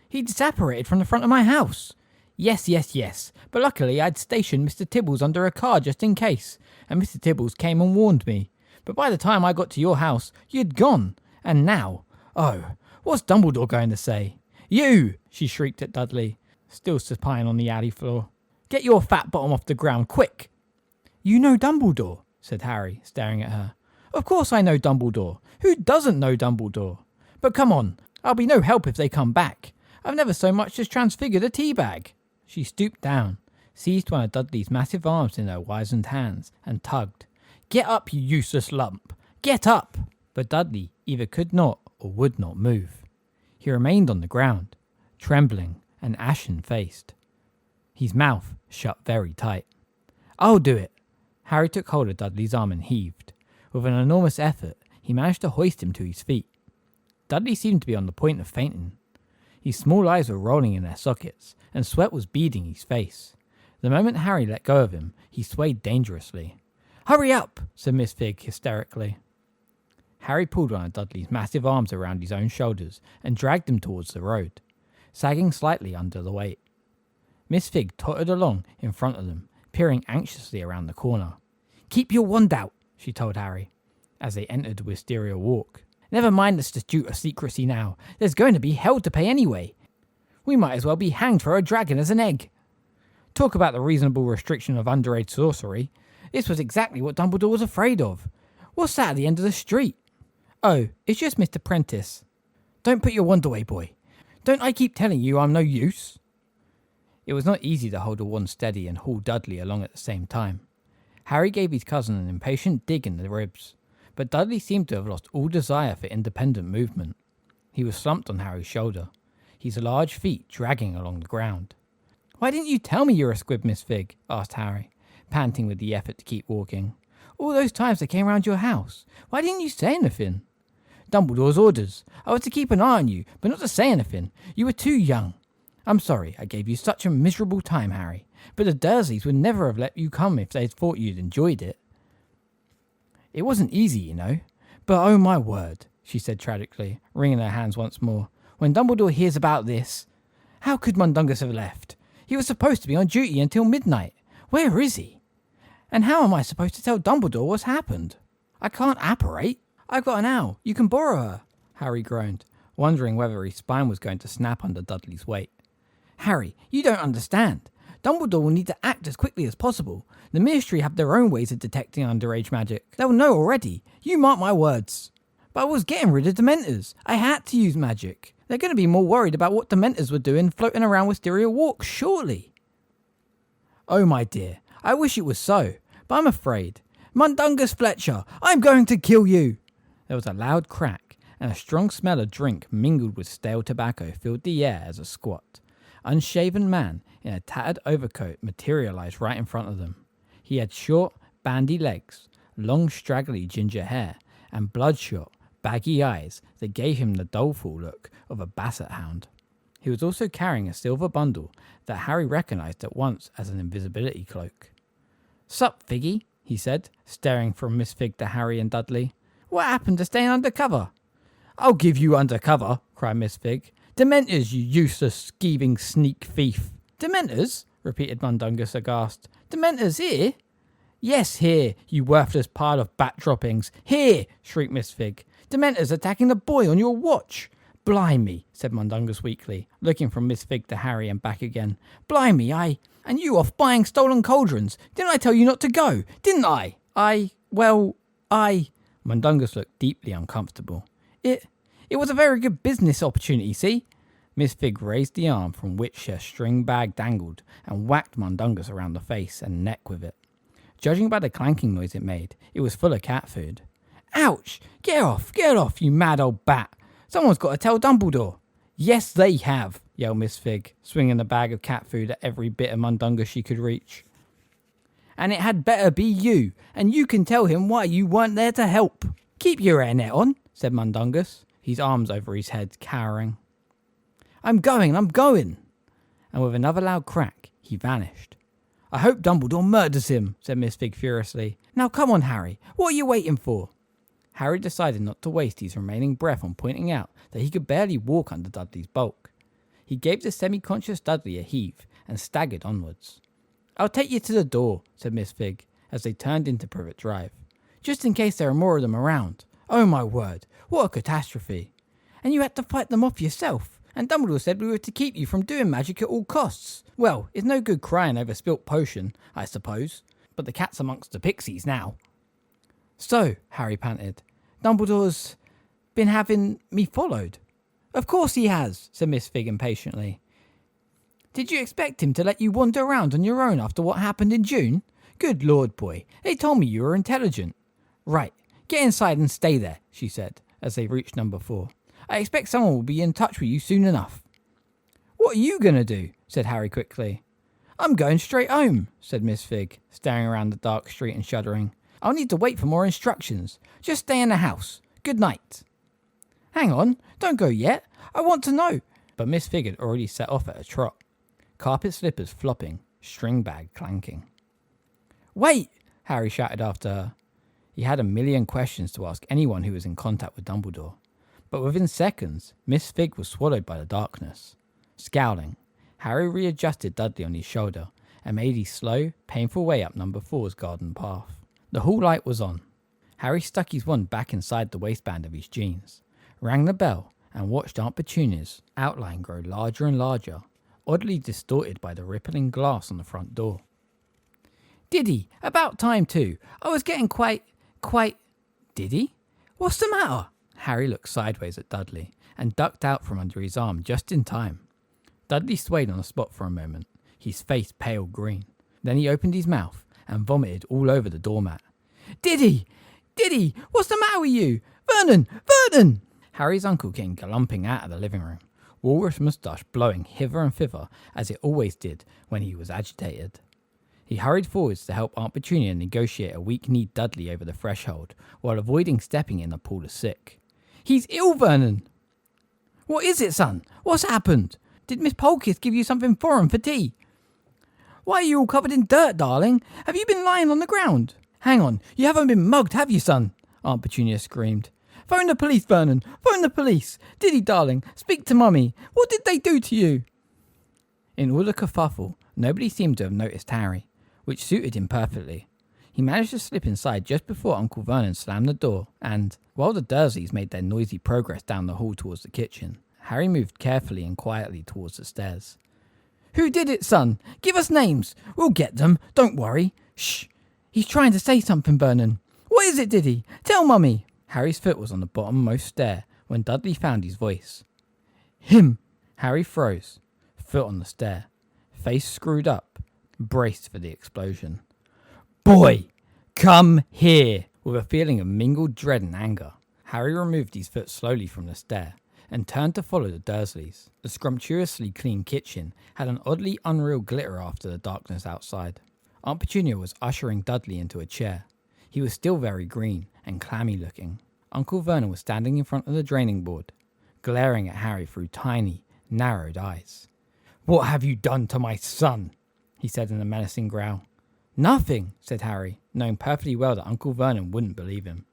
Speaker 1: He disapparated from the front of my house." Yes, but luckily I'd stationed Mr. Tibbles under a car just in case, and Mr. Tibbles came and warned me. But by the time I got to your house, you'd gone, and now, oh, what's Dumbledore going to say?" "You!" she shrieked at Dudley, still supine on the alley floor. "Get your fat bottom off the ground, quick!" "You know Dumbledore?" said Harry, staring at her. "Of course I know Dumbledore. Who doesn't know Dumbledore? But come on, I'll be no help if they come back. I've never so much as transfigured a tea bag." She stooped down, seized one of Dudley's massive arms in her wizened hands, and tugged. "Get up, you useless lump! Get up!" But Dudley either could not or would not move. He remained on the ground, trembling and ashen-faced, his mouth shut very tight. "I'll do it." Harry took hold of Dudley's arm and heaved. With an enormous effort, he managed to hoist him to his feet. Dudley seemed to be on the point of fainting. His small eyes were rolling in their sockets, and sweat was beading his face. The moment Harry let go of him, he swayed dangerously. "Hurry up," said Miss Fig hysterically. Harry pulled one of Dudley's massive arms around his own shoulders and dragged him towards the road, sagging slightly under the weight. Miss Fig tottered along in front of them, peering anxiously around the corner. "Keep your wand out," she told Harry, as they entered the wisteria walk. "Never mind the statute of secrecy now. There's going to be hell to pay anyway. We might as well be hanged for a dragon as an egg. Talk about the reasonable restriction of underage sorcery. This was exactly what Dumbledore was afraid of. What's that at the end of the street?" "Oh, it's just Mr. Prentice." "Don't put your wand away, boy. Don't I keep telling you I'm no use?" It was not easy to hold a wand steady and haul Dudley along at the same time. Harry gave his cousin an impatient dig in the ribs, but Dudley seemed to have lost all desire for independent movement. He was slumped on Harry's shoulder, his large feet dragging along the ground. "Why didn't you tell me you're a squib, Miss Fig?" asked Harry, panting with the effort to keep walking. "All those times I came round your house, why didn't you say anything?" "Dumbledore's orders. I was to keep an eye on you, but not to say anything. You were too young. I'm sorry I gave you such a miserable time, Harry, but the Dursleys would never have let you come if they'd thought you'd enjoyed it. It wasn't easy, you know, But oh my word, she said tragically, wringing her hands once more. When Dumbledore hears about this... How could Mundungus have left? He was supposed to be on duty until midnight. Where is he? And how am I supposed to tell Dumbledore what's happened? I can't apparate. I've got an owl. You can borrow her. Harry groaned, wondering whether his spine was going to snap under Dudley's weight. Harry, you don't understand. Dumbledore will need to act as quickly as possible. The Ministry have their own ways of detecting underage magic. They'll know already. You mark my words. But I was getting rid of Dementors. I had to use magic. They're going to be more worried about what Dementors were doing floating around Wisteria Walk, surely. Oh my dear, I wish it was so, but I'm afraid. Mundungus Fletcher, I'm going to kill you. There was a loud crack, and a strong smell of drink mingled with stale tobacco filled the air as a squat, unshaven man in a tattered overcoat materialised right in front of them. He had short, bandy legs, long straggly ginger hair, and bloodshot, baggy eyes that gave him the doleful look of a basset hound. He was also carrying a silver bundle that Harry recognised at once as an invisibility cloak. Sup, Figgy, he said, staring from Miss Fig to Harry and Dudley. What happened to staying undercover? I'll give you undercover, cried Miss Fig. Dementors, you useless, skeeving sneak thief. Dementors? Repeated Mundungus aghast. Dementors here? Yes, here, you worthless pile of bat droppings. Here, shrieked Miss Fig. Dementors attacking the boy on your watch. Blimey, said Mundungus weakly, looking from Miss Fig to Harry and back again. Blimey, and you off buying stolen cauldrons. Didn't I tell you not to go? Didn't I? Mundungus looked deeply uncomfortable. It was a very good business opportunity, see? Miss Fig raised the arm from which her string bag dangled and whacked Mundungus around the face and neck with it. Judging by the clanking noise it made, it was full of cat food. Ouch! Get off, you mad old bat! Someone's got to tell Dumbledore. Yes, they have, yelled Miss Fig, swinging the bag of cat food at every bit of Mundungus she could reach. And it had better be you, and you can tell him why you weren't there to help. Keep your hairnet on, said Mundungus, his arms over his head, cowering. I'm going. And with another loud crack, he vanished. I hope Dumbledore murders him, said Miss Fig furiously. Now come on, Harry, what are you waiting for? Harry decided not to waste his remaining breath on pointing out that he could barely walk under Dudley's bulk. He gave the semi-conscious Dudley a heave and staggered onwards. I'll take you to the door, said Miss Fig, as they turned into Privet Drive. Just in case there are more of them around. Oh my word, what a catastrophe. And you had to fight them off yourself. And Dumbledore said we were to keep you from doing magic at all costs. Well, it's no good crying over spilt potion, I suppose. But the cat's amongst the pixies now. So, Harry panted, Dumbledore's been having me followed. Of course he has, said Miss Fig impatiently. Did you expect him to let you wander around on your own after what happened in June? Good Lord, boy, they told me you were intelligent. Right, get inside and stay there, she said, as they reached number 4. I expect someone will be in touch with you soon enough. What are you going to do? Said Harry quickly. I'm going straight home, said Miss Fig, staring around the dark street and shuddering. I'll need to wait for more instructions. Just stay in the house. Good night. Hang on, don't go yet. I want to know. But Miss Fig had already set off at a trot. Carpet slippers flopping, string bag clanking. Wait, Harry shouted after her. He had a million questions to ask anyone who was in contact with Dumbledore. But within seconds, Miss Fig was swallowed by the darkness. Scowling, Harry readjusted Dudley on his shoulder and made his slow, painful way up number 4's garden path. The hall light was on. Harry stuck his wand back inside the waistband of his jeans, rang the bell, and watched Aunt Petunia's outline grow larger and larger, oddly distorted by the rippling glass on the front door. Diddy, about time too. I was getting quite... Diddy? What's the matter? Harry looked sideways at Dudley and ducked out from under his arm just in time. Dudley swayed on the spot for a moment, his face pale green. Then he opened his mouth and vomited all over the doormat. Diddy! What's the matter with you? Vernon! Harry's uncle came galumping out of the living room, walrus moustache blowing hither and thither as it always did when he was agitated. He hurried forwards to help Aunt Petunia negotiate a weak-kneed Dudley over the threshold while avoiding stepping in a pool of sick. He's ill, Vernon! What is it, son? What's happened? Did Miss Polkiss give you something foreign for tea? Why are you all covered in dirt, darling? Have you been lying on the ground? Hang on, you haven't been mugged, have you, son? Aunt Petunia screamed. "Phone the police, Vernon! Phone the police! Diddy, darling, speak to Mummy! What did they do to you?" In all the kerfuffle, nobody seemed to have noticed Harry, which suited him perfectly. He managed to slip inside just before Uncle Vernon slammed the door, and, while the Dursleys made their noisy progress down the hall towards the kitchen, Harry moved carefully and quietly towards the stairs. "Who did it, son? Give us names! We'll get them, don't worry. Shh! He's trying to say something, Vernon. What is it, Diddy? Tell Mummy!" Harry's foot was on the bottommost stair when Dudley found his voice. "Him!" Harry froze, foot on the stair, face screwed up, braced for the explosion. "Boy, come here!" With a feeling of mingled dread and anger, Harry removed his foot slowly from the stair and turned to follow the Dursleys. The scrumptiously clean kitchen had an oddly unreal glitter after the darkness outside. Aunt Petunia was ushering Dudley into a chair. He was still very green and clammy looking. Uncle Vernon was standing in front of the draining board, glaring at Harry through tiny, narrowed eyes. "What have you done to my son?" he said in a menacing growl. "Nothing," said Harry, knowing perfectly well that Uncle Vernon wouldn't believe him.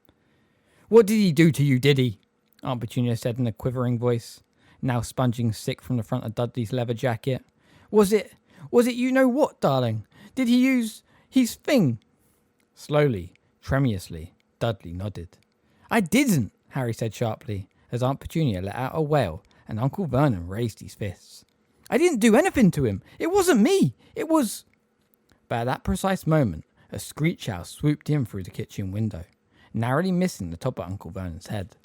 Speaker 1: "What did he do to you, Diddy?" Aunt Petunia said in a quivering voice, now sponging sick from the front of Dudley's leather jacket. Was it you know what, darling? Did he use his thing?" Slowly, tremulously, Dudley nodded. "I didn't," Harry said sharply, as Aunt Petunia let out a wail and Uncle Vernon raised his fists. "I didn't do anything to him. It wasn't me. It was..." But at that precise moment, a screech owl swooped in through the kitchen window, narrowly missing the top of Uncle Vernon's head.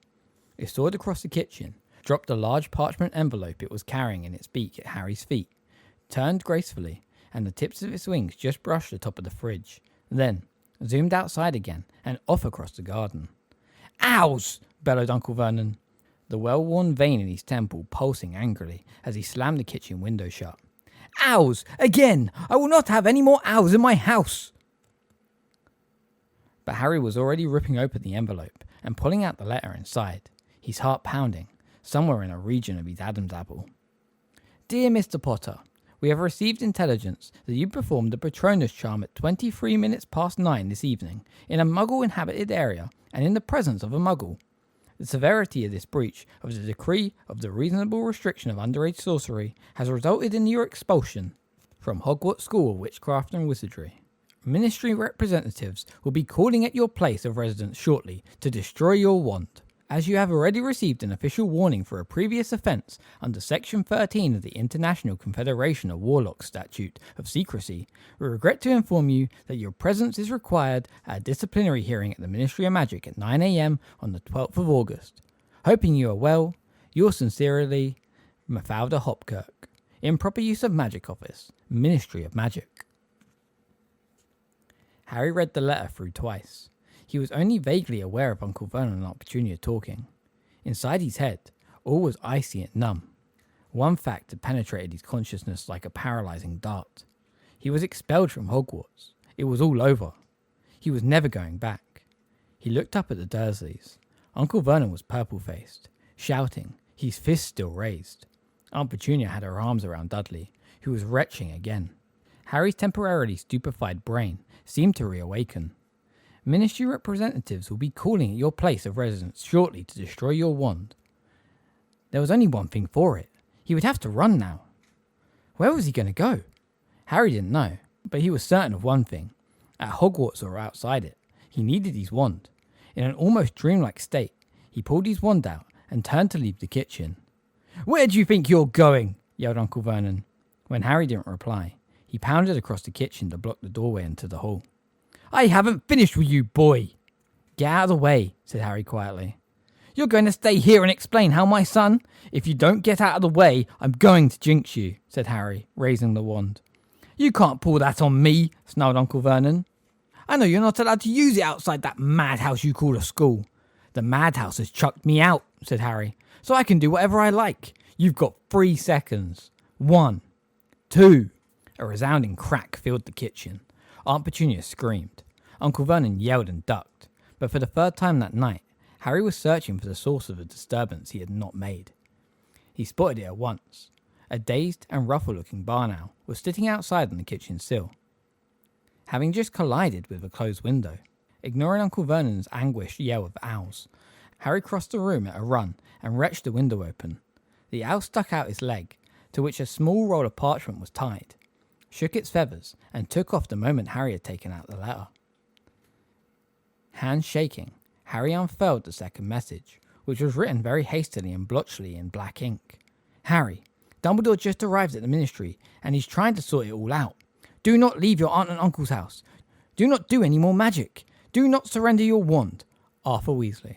Speaker 1: It soared across the kitchen, dropped a large parchment envelope it was carrying in its beak at Harry's feet, turned gracefully, and the tips of its wings just brushed the top of the fridge, then zoomed outside again and off across the garden. "Owls!" bellowed Uncle Vernon, the well-worn vein in his temple pulsing angrily as he slammed the kitchen window shut. "Owls! Again! I will not have any more owls in my house!" But Harry was already ripping open the envelope and pulling out the letter inside, his heart pounding, somewhere in a region of his Adam's apple. "Dear Mr. Potter, we have received intelligence that you performed the Patronus charm at 23 minutes past 9 this evening in a Muggle-inhabited area and in the presence of a Muggle. The severity of this breach of the decree of the reasonable restriction of underage sorcery has resulted in your expulsion from Hogwarts School of Witchcraft and Wizardry. Ministry representatives will be calling at your place of residence shortly to destroy your wand. As you have already received an official warning for a previous offence under Section 13 of the International Confederation of Warlocks Statute of Secrecy, we regret to inform you that your presence is required at a disciplinary hearing at the Ministry of Magic at 9 a.m. on the 12th of August. Hoping you are well, yours sincerely, Mafalda Hopkirk. Improper use of magic office, Ministry of Magic." Harry read the letter through twice. He was only vaguely aware of Uncle Vernon and Aunt Petunia talking. Inside his head, all was icy and numb. One fact had penetrated his consciousness like a paralysing dart. He was expelled from Hogwarts. It was all over. He was never going back. He looked up at the Dursleys. Uncle Vernon was purple-faced, shouting, his fist still raised. Aunt Petunia had her arms around Dudley, who was retching again. Harry's temporarily stupefied brain seemed to reawaken. Ministry representatives will be calling at your place of residence shortly to destroy your wand. There was only one thing for it. He would have to run now. Where was he going to go? Harry didn't know, but he was certain of one thing. At Hogwarts or outside it, he needed his wand. In an almost dreamlike state, he pulled his wand out and turned to leave the kitchen. "Where do you think you're going?" yelled Uncle Vernon. When Harry didn't reply, he pounded across the kitchen to block the doorway into the hall. "I haven't finished with you, boy!" "Get out of the way," said Harry quietly. "You're going to stay here and explain how my son... If you don't get out of the way, I'm going to jinx you," said Harry, raising the wand. "You can't pull that on me," snarled Uncle Vernon. "I know you're not allowed to use it outside that madhouse you call a school." "The madhouse has chucked me out," said Harry, "so I can do whatever I like. You've got 3 seconds. 1, 2... A resounding crack filled the kitchen. Aunt Petunia screamed. Uncle Vernon yelled and ducked, but for the 3rd time that night, Harry was searching for the source of the disturbance he had not made. He spotted it at once. A dazed and ruffled-looking barn owl was sitting outside on the kitchen sill, having just collided with a closed window. Ignoring Uncle Vernon's anguished yell of owls, Harry crossed the room at a run and wrenched the window open. The owl stuck out its leg, to which a small roll of parchment was tied, shook its feathers, and took off the moment Harry had taken out the letter. Hands shaking, Harry unfurled the second message, which was written very hastily and blotchily in black ink. Harry, Dumbledore just arrived at the Ministry, and he's trying to sort it all out. Do not leave your aunt and uncle's house. Do not do any more magic. Do not surrender your wand. Arthur Weasley.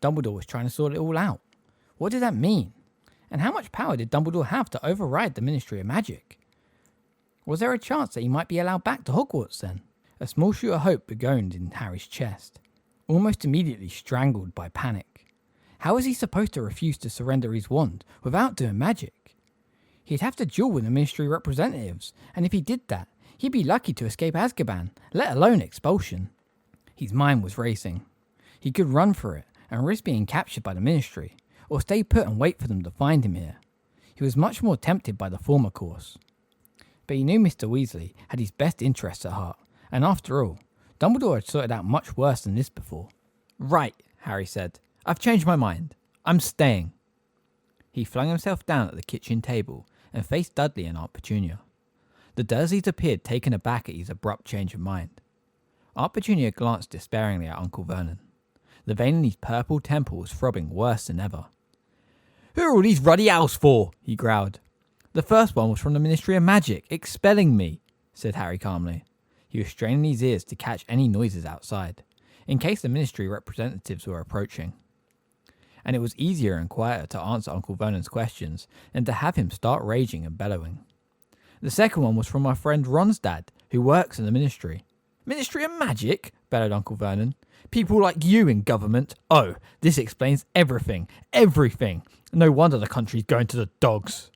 Speaker 1: Dumbledore was trying to sort it all out. What did that mean? And how much power did Dumbledore have to override the Ministry of Magic? Was there a chance that he might be allowed back to Hogwarts then? A small shoot of hope begoned in Harry's chest, almost immediately strangled by panic. How was he supposed to refuse to surrender his wand without doing magic? He'd have to duel with the Ministry representatives, and if he did that, he'd be lucky to escape Azkaban, let alone expulsion. His mind was racing. He could run for it and risk being captured by the Ministry, or stay put and wait for them to find him here. He was much more tempted by the former course. But he knew Mr. Weasley had his best interests at heart, and after all, Dumbledore had sorted out much worse than this before. Right, Harry said. I've changed my mind. I'm staying. He flung himself down at the kitchen table and faced Dudley and Aunt Petunia. The Dursleys appeared taken aback at his abrupt change of mind. Aunt Petunia glanced despairingly at Uncle Vernon. The vein in his purple temple was throbbing worse than ever. Who are all these ruddy owls for? He growled. The first one was from the Ministry of Magic, expelling me, said Harry calmly. He was straining his ears to catch any noises outside, in case the Ministry representatives were approaching. And it was easier and quieter to answer Uncle Vernon's questions than to have him start raging and bellowing. The second one was from my friend Ron's dad, who works in the Ministry. Ministry of Magic? Bellowed Uncle Vernon. People like you in government? Oh, this explains everything. Everything. No wonder the country's going to the dogs.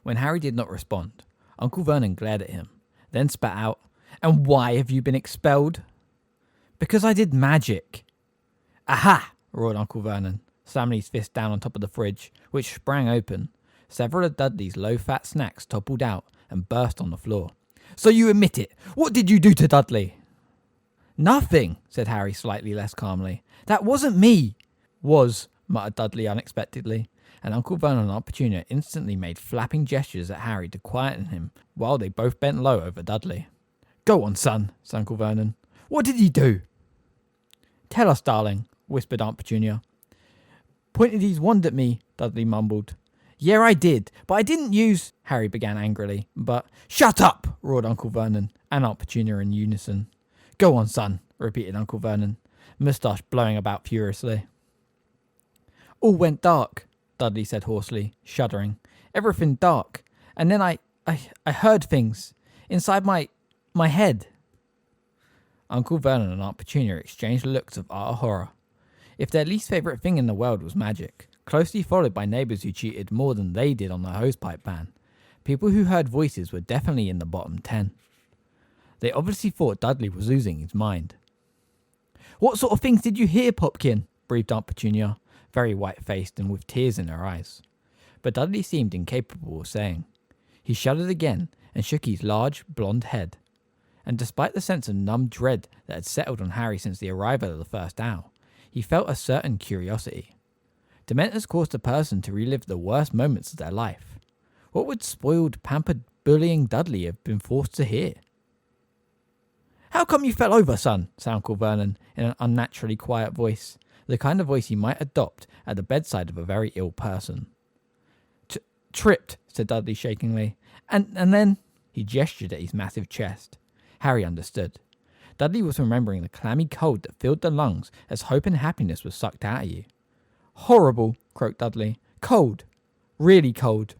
Speaker 1: When Harry did not respond, Uncle Vernon glared at him, then spat out, And why have you been expelled? Because I did magic. Aha! Roared Uncle Vernon, slamming his fist down on top of the fridge, which sprang open. Several of Dudley's low-fat snacks toppled out and burst on the floor. So you admit it. What did you do to Dudley? Nothing, said Harry slightly less calmly. That wasn't me. Was, muttered Dudley unexpectedly, and Uncle Vernon and Aunt Petunia instantly made flapping gestures at Harry to quieten him while they both bent low over Dudley. Go on, son, said Uncle Vernon. What did he do? Tell us, darling, whispered Aunt Petunia. Pointed his wand at me, Dudley mumbled. Yeah, I did, but I didn't use... Harry began angrily, but... Shut up, roared Uncle Vernon and Aunt Petunia in unison. Go on, son, repeated Uncle Vernon, moustache blowing about furiously. All went dark, Dudley said hoarsely, shuddering. Everything dark. And then I heard things inside my head. Uncle Vernon and Aunt Petunia exchanged looks of utter horror. If their least favourite thing in the world was magic, closely followed by neighbours who cheated more than they did on the hosepipe ban, people who heard voices were definitely in the bottom 10. They obviously thought Dudley was losing his mind. What sort of things did you hear, Popkin? Breathed Aunt Petunia, very white-faced and with tears in her eyes. But Dudley seemed incapable of saying. He shuddered again and shook his large, blonde head. And despite the sense of numb dread that had settled on Harry since the arrival of the first owl, he felt a certain curiosity. Dementors caused a person to relive the worst moments of their life. What would spoiled, pampered, bullying Dudley have been forced to hear? How come you fell over, son? Said Uncle Vernon in an unnaturally quiet voice, the kind of voice he might adopt at the bedside of a very ill person. Tripped, said Dudley shakingly, and then... He gestured at his massive chest. Harry understood. Dudley was remembering the clammy cold that filled the lungs as hope and happiness was sucked out of you. Horrible, croaked Dudley. Cold. Really cold.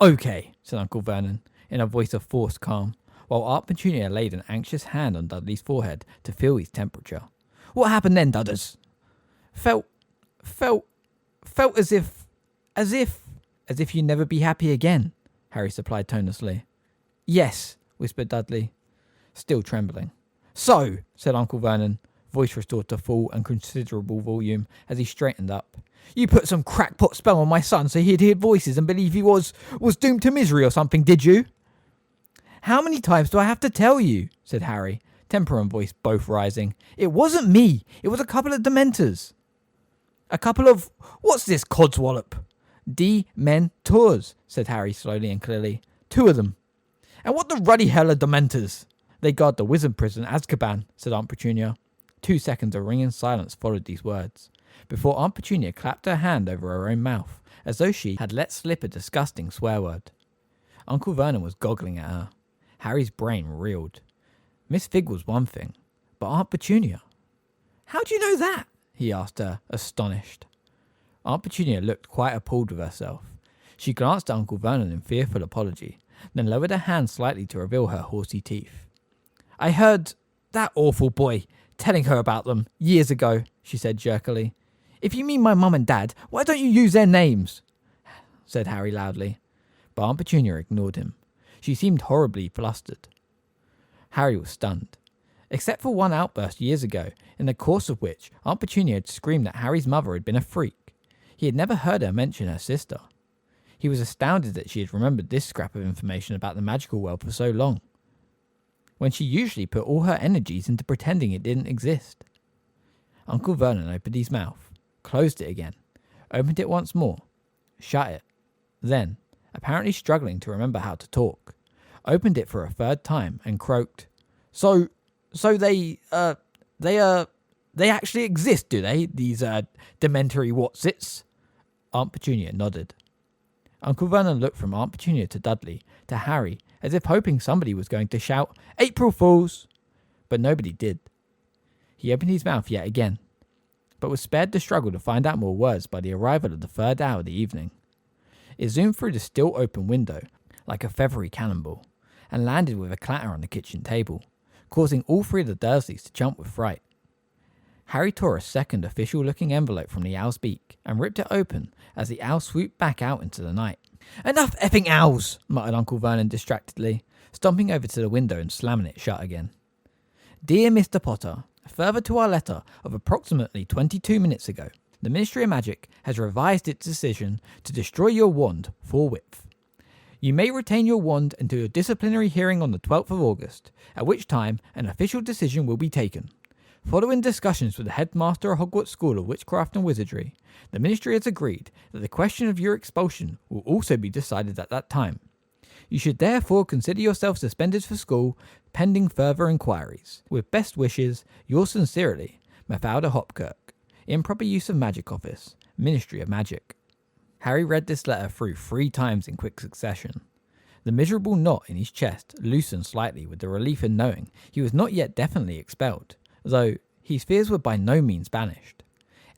Speaker 1: Okay, said Uncle Vernon, in a voice of forced calm, while Aunt Petunia laid an anxious hand on Dudley's forehead to feel his temperature. What happened then, Dudders? Felt as if you'd never be happy again, Harry supplied tonelessly. Yes, whispered Dudley, still trembling. So, said Uncle Vernon, voice restored to full and considerable volume as he straightened up. You put some crackpot spell on my son so he'd hear voices and believe he was doomed to misery or something, did you? How many times do I have to tell you, said Harry, temper and voice both rising. "It wasn't me. It was a couple of Dementors." "A couple of... what's this, codswallop?" "Dementors," said Harry slowly and clearly. "2 of them." "And what the ruddy hell are Dementors?" "They guard the wizard prison, Azkaban," said Aunt Petunia. 2 seconds of ringing silence followed these words, before Aunt Petunia clapped her hand over her own mouth, as though she had let slip a disgusting swear word. Uncle Vernon was goggling at her. Harry's brain reeled. Miss Fig was one thing, but Aunt Petunia... "How do you know that?" he asked her, astonished. Aunt Petunia looked quite appalled with herself. She glanced at Uncle Vernon in fearful apology, then lowered her hand slightly to reveal her horsey teeth. "I heard that awful boy telling her about them years ago," she said jerkily. "If you mean my mum and dad, why don't you use their names?" said Harry loudly. But Aunt Petunia ignored him. She seemed horribly flustered. Harry was stunned, except for one outburst years ago, in the course of which Aunt Petunia had screamed that Harry's mother had been a freak. He had never heard her mention her sister. He was astounded that she had remembered this scrap of information about the magical world for so long, when she usually put all her energies into pretending it didn't exist. Uncle Vernon opened his mouth, closed it again, opened it once more, shut it, then, apparently struggling to remember how to talk, opened it for a 3rd time and croaked, So they actually exist, do they? These, dementory whatsits?" Aunt Petunia nodded. Uncle Vernon looked from Aunt Petunia to Dudley, to Harry, as if hoping somebody was going to shout, "April Fools!" But nobody did. He opened his mouth yet again, but was spared the struggle to find out more words by the arrival of the 3rd hour of the evening. It zoomed through the still open window like a feathery cannonball, and landed with a clatter on the kitchen table, causing all 3 of the Dursleys to jump with fright. Harry tore a second official-looking envelope from the owl's beak and ripped it open as the owl swooped back out into the night. "Enough effing owls!" muttered Uncle Vernon distractedly, stomping over to the window and slamming it shut again. "Dear Mr. Potter, further to our letter of approximately 22 minutes ago, the Ministry of Magic has revised its decision to destroy your wand forthwith. You may retain your wand until your disciplinary hearing on the 12th of August, at which time an official decision will be taken. Following discussions with the headmaster of Hogwarts School of Witchcraft and Wizardry, the Ministry has agreed that the question of your expulsion will also be decided at that time. You should therefore consider yourself suspended for school, pending further inquiries. With best wishes, yours sincerely, Mafalda Hopkirk, Improper Use of Magic Office, Ministry of Magic." Harry read this letter through 3 times in quick succession. The miserable knot in his chest loosened slightly with the relief in knowing he was not yet definitely expelled, though his fears were by no means banished.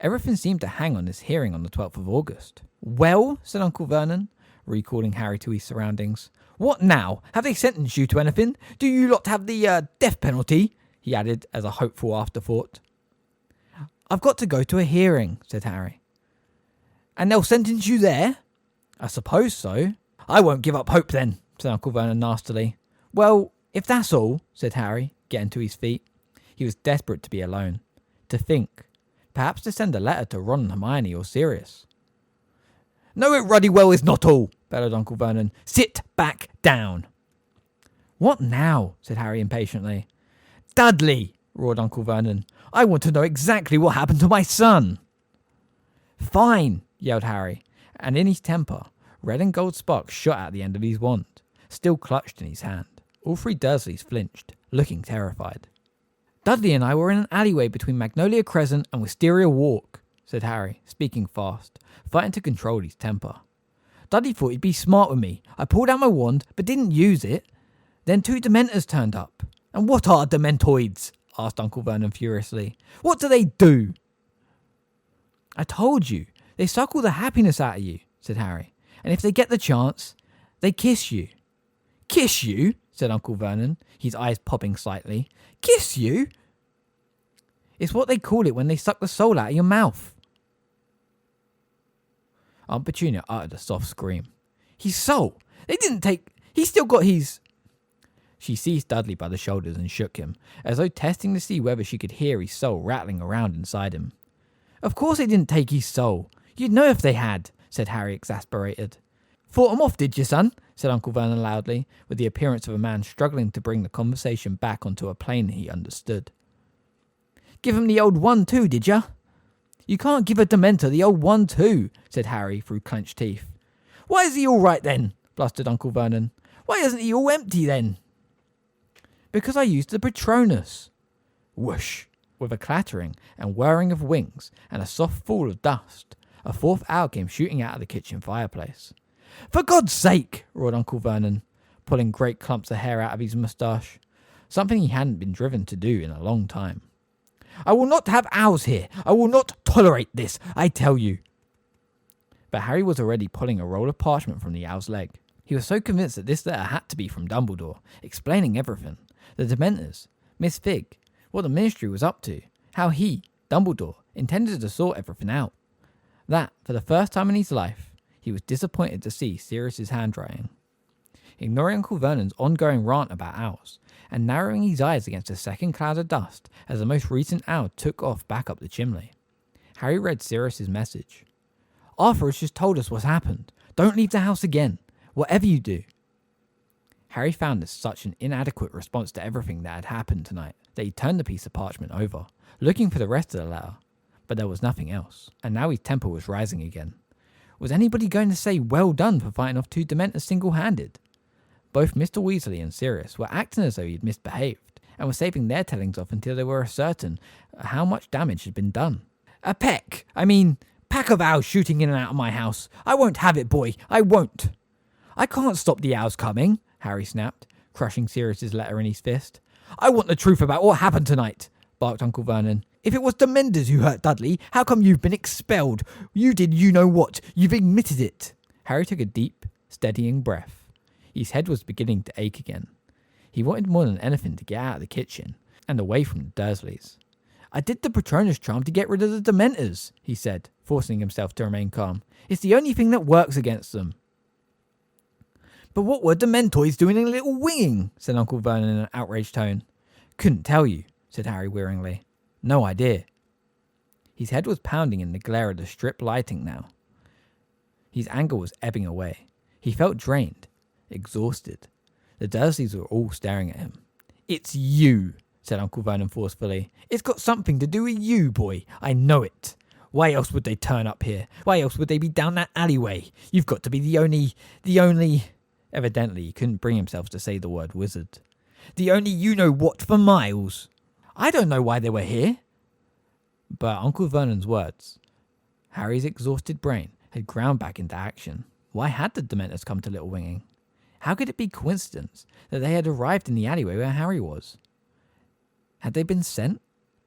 Speaker 1: Everything seemed to hang on this hearing on the 12th of August. "Well," said Uncle Vernon, recalling Harry to his surroundings. "What now? Have they sentenced you to anything? Do you lot have the death penalty?" he added as a hopeful afterthought. "I've got to go to a hearing," said Harry. "And they'll sentence you there?" "I suppose so." "I won't give up hope then," said Uncle Vernon nastily. "Well, if that's all," said Harry, getting to his feet. He was desperate to be alone, to think, perhaps to send a letter to Ron and Hermione or Sirius. "No, it ruddy well is not all," bellowed Uncle Vernon. "Sit back down." "What now?" said Harry impatiently. "Dudley," roared Uncle Vernon, "I want to know exactly what happened to my son." "Fine," yelled Harry, and in his temper, red and gold sparks shot out the end of his wand, still clutched in his hand. All 3 Dursleys flinched, looking terrified. "Dudley and I were in an alleyway between Magnolia Crescent and Wisteria Walk," said Harry, speaking fast, fighting to control his temper. "Dudley thought he'd be smart with me. I pulled out my wand, but didn't use it. Then 2 Dementors turned up." "And what are Dementoids?" asked Uncle Vernon furiously. "What do they do?" "I told you, they suck all the happiness out of you," said Harry. "And if they get the chance, they kiss you." "Kiss you?" said Uncle Vernon, his eyes popping slightly. "Kiss you?" "It's what they call it when they suck the soul out of your mouth." Aunt Petunia uttered a soft scream. "His soul? They didn't take... He's still got his..." She seized Dudley by the shoulders and shook him, as though testing to see whether she could hear his soul rattling around inside him. "Of course they didn't take his soul. You'd know if they had," said Harry, exasperated. Fought 'em off, did you, son? Said Uncle Vernon loudly, with the appearance of a man struggling to bring the conversation back onto a plane he understood. Give him the old 1-2, did ya? You can't give a Dementor the old 1-2, said Harry through clenched teeth. Why is he all right then? Blustered Uncle Vernon. Why isn't he all empty then? Because I used the Patronus. Whoosh! With a clattering and whirring of wings and a soft fall of dust, a fourth owl came shooting out of the kitchen fireplace. For God's sake, roared Uncle Vernon, pulling great clumps of hair out of his moustache, something he hadn't been driven to do in a long time. I will not have owls here. I will not tolerate this, I tell you. But Harry was already pulling a roll of parchment from the owl's leg. He was so convinced that this letter had to be from Dumbledore, explaining everything. The Dementors, Miss Fig, what the Ministry was up to, how he, Dumbledore, intended to sort everything out. That, for the first time in his life, he was disappointed to see Sirius's handwriting. Ignoring Uncle Vernon's ongoing rant about owls, and narrowing his eyes against a second cloud of dust as the most recent owl took off back up the chimney, Harry read Sirius's message. Arthur has just told us what's happened. Don't leave the house again, whatever you do. Harry found this such an inadequate response to everything that had happened tonight that he turned the piece of parchment over, looking for the rest of the letter, but there was nothing else, and now his temper was rising again. Was anybody going to say well done for fighting off 2 Dementors single-handed? Both Mr. Weasley and Sirius were acting as though he'd misbehaved, and were saving their tellings off until they were certain how much damage had been done. A pack of owls shooting in and out of my house. I won't have it, boy, I won't. I can't stop the owls coming, Harry snapped, crushing Sirius's letter in his fist. I want the truth about what happened tonight, barked Uncle Vernon. If it was Dementors who hurt Dudley, how come you've been expelled? You did you know what. You've admitted it. Harry took a deep, steadying breath. His head was beginning to ache again. He wanted more than anything to get out of the kitchen and away from the Dursleys. I did the Patronus charm to get rid of the Dementors, he said, forcing himself to remain calm. It's the only thing that works against them. But what were Dementoids doing in Little Winging? Said Uncle Vernon in an outraged tone. Couldn't tell you, said Harry wearingly. No idea. His head was pounding in the glare of the strip lighting now. His anger was ebbing away. He felt drained, exhausted. The Dursleys were all staring at him. It's you, said Uncle Vernon forcefully. It's got something to do with you, boy. I know it. Why else would they turn up here? Why else would they be down that alleyway? You've got to be the only... Evidently, he couldn't bring himself to say the word wizard. The only you-know-what for miles. I don't know why they were here. But Uncle Vernon's words, Harry's exhausted brain, had ground back into action. Why had the Dementors come to Little Winging? How could it be coincidence that they had arrived in the alleyway where Harry was? Had they been sent?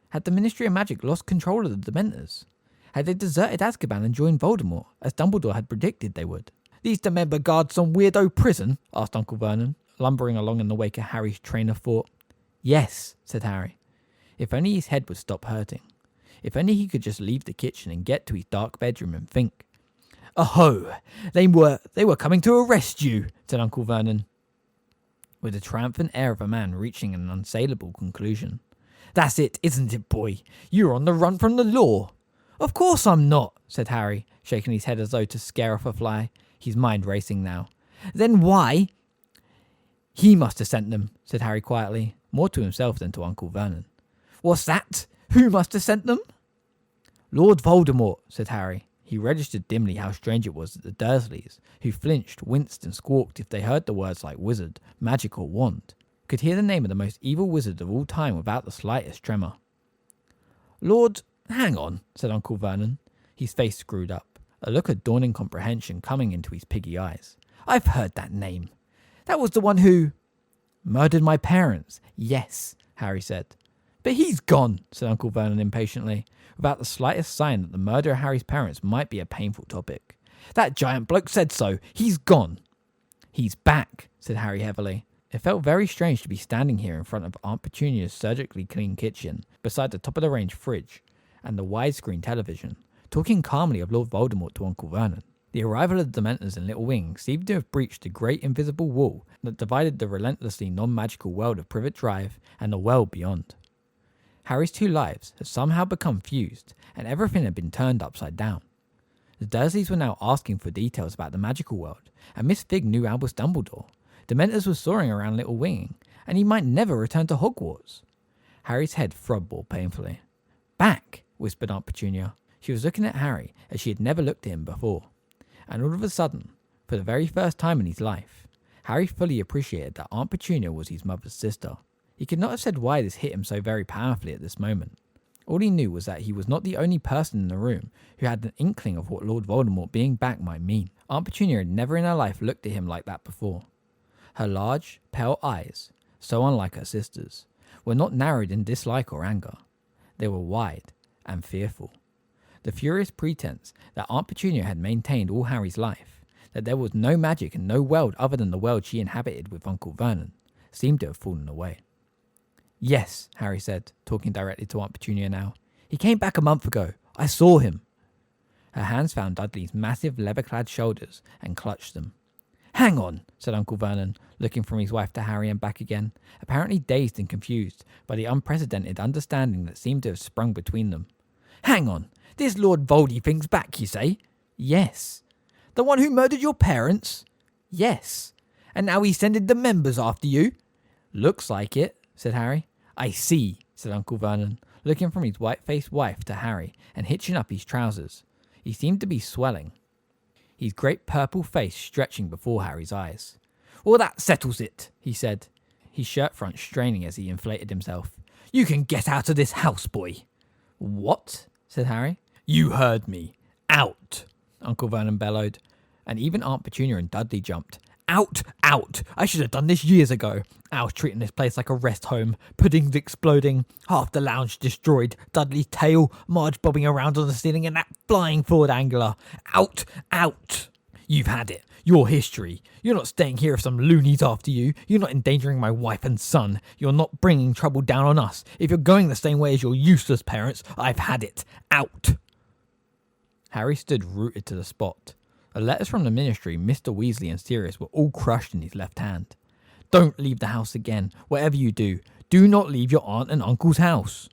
Speaker 1: Had the Ministry of Magic lost control of the Dementors? Had they deserted Azkaban and joined Voldemort, as Dumbledore had predicted they would? These Dementor guard some weirdo prison? Asked Uncle Vernon, lumbering along in the wake of Harry's train of thought. Yes, said Harry. If only his head would stop hurting. If only he could just leave the kitchen and get to his dark bedroom and think. Oh, they were coming to arrest you, said Uncle Vernon, with the triumphant air of a man reaching an unsaleable conclusion. That's it, isn't it, boy? You're on the run from the law. Of course I'm not, said Harry, shaking his head as though to scare off a fly, his mind racing now. Then why? He must have sent them, said Harry quietly, more to himself than to Uncle Vernon. What's that? Who must have sent them? Lord Voldemort, said Harry. He registered dimly how strange it was that the Dursleys, who flinched, winced and squawked if they heard the words like wizard, magic or wand, could hear the name of the most evil wizard of all time without the slightest tremor. Lord... Hang on, said Uncle Vernon, his face screwed up, a look of dawning comprehension coming into his piggy eyes. I've heard that name. That was the one who... Murdered my parents. Yes, Harry said. But he's gone, said Uncle Vernon impatiently, without the slightest sign that the murder of Harry's parents might be a painful topic. That giant bloke said so. He's gone. He's back, said Harry heavily. It felt very strange to be standing here in front of Aunt Petunia's surgically clean kitchen, beside the top-of-the-range fridge and the widescreen television, talking calmly of Lord Voldemort to Uncle Vernon. The arrival of the Dementors in Little Wing seemed to have breached the great invisible wall that divided the relentlessly non-magical world of Privet Drive and the world beyond. Harry's two lives had somehow become fused, and everything had been turned upside down. The Dursleys were now asking for details about the magical world, and Miss Fig knew Albus Dumbledore. Dementors were soaring around Little Winging, and he might never return to Hogwarts. Harry's head throbbed painfully. "Back," whispered Aunt Petunia. She was looking at Harry as she had never looked at him before. And all of a sudden, for the very first time in his life, Harry fully appreciated that Aunt Petunia was his mother's sister. He could not have said why this hit him so very powerfully at this moment. All he knew was that he was not the only person in the room who had an inkling of what Lord Voldemort being back might mean. Aunt Petunia had never in her life looked at him like that before. Her large, pale eyes, so unlike her sister's, were not narrowed in dislike or anger. They were wide and fearful. The furious pretense that Aunt Petunia had maintained all Harry's life, that there was no magic and no world other than the world she inhabited with Uncle Vernon, seemed to have fallen away. "Yes," Harry said, talking directly to Aunt Petunia now. "He came back a month ago. I saw him." Her hands found Dudley's massive leather-clad shoulders and clutched them. "Hang on," said Uncle Vernon, looking from his wife to Harry and back again, apparently dazed and confused by the unprecedented understanding that seemed to have sprung between them. "Hang on. This Lord Voldemort's back, you say?" "Yes." "The one who murdered your parents?" "Yes." "And now he's sending the members after you?" "Looks like it," said Harry. "I see," said Uncle Vernon, looking from his white-faced wife to Harry and hitching up his trousers. He seemed to be swelling, his great purple face stretching before Harry's eyes. "Well, that settles it," he said, his shirt front straining as he inflated himself. "You can get out of this house, boy." "What?" said Harry. "You heard me. Out," Uncle Vernon bellowed, and even Aunt Petunia and Dudley jumped. "Out, out! I should have done this years ago. I was treating this place like a rest home, puddings exploding, half the lounge destroyed, Dudley's tail, Marge bobbing around on the ceiling, and that flying forward Angela. Out, out! You've had it. Your history. You're not staying here if some loonies after you. You're not endangering my wife and son. You're not bringing trouble down on us. If you're going the same way as your useless parents, I've had it. Out!" Harry stood rooted to the spot. The letters from the ministry, Mr. Weasley and Sirius were all crushed in his left hand. "Don't leave the house again. Whatever you do, do not leave your aunt and uncle's house."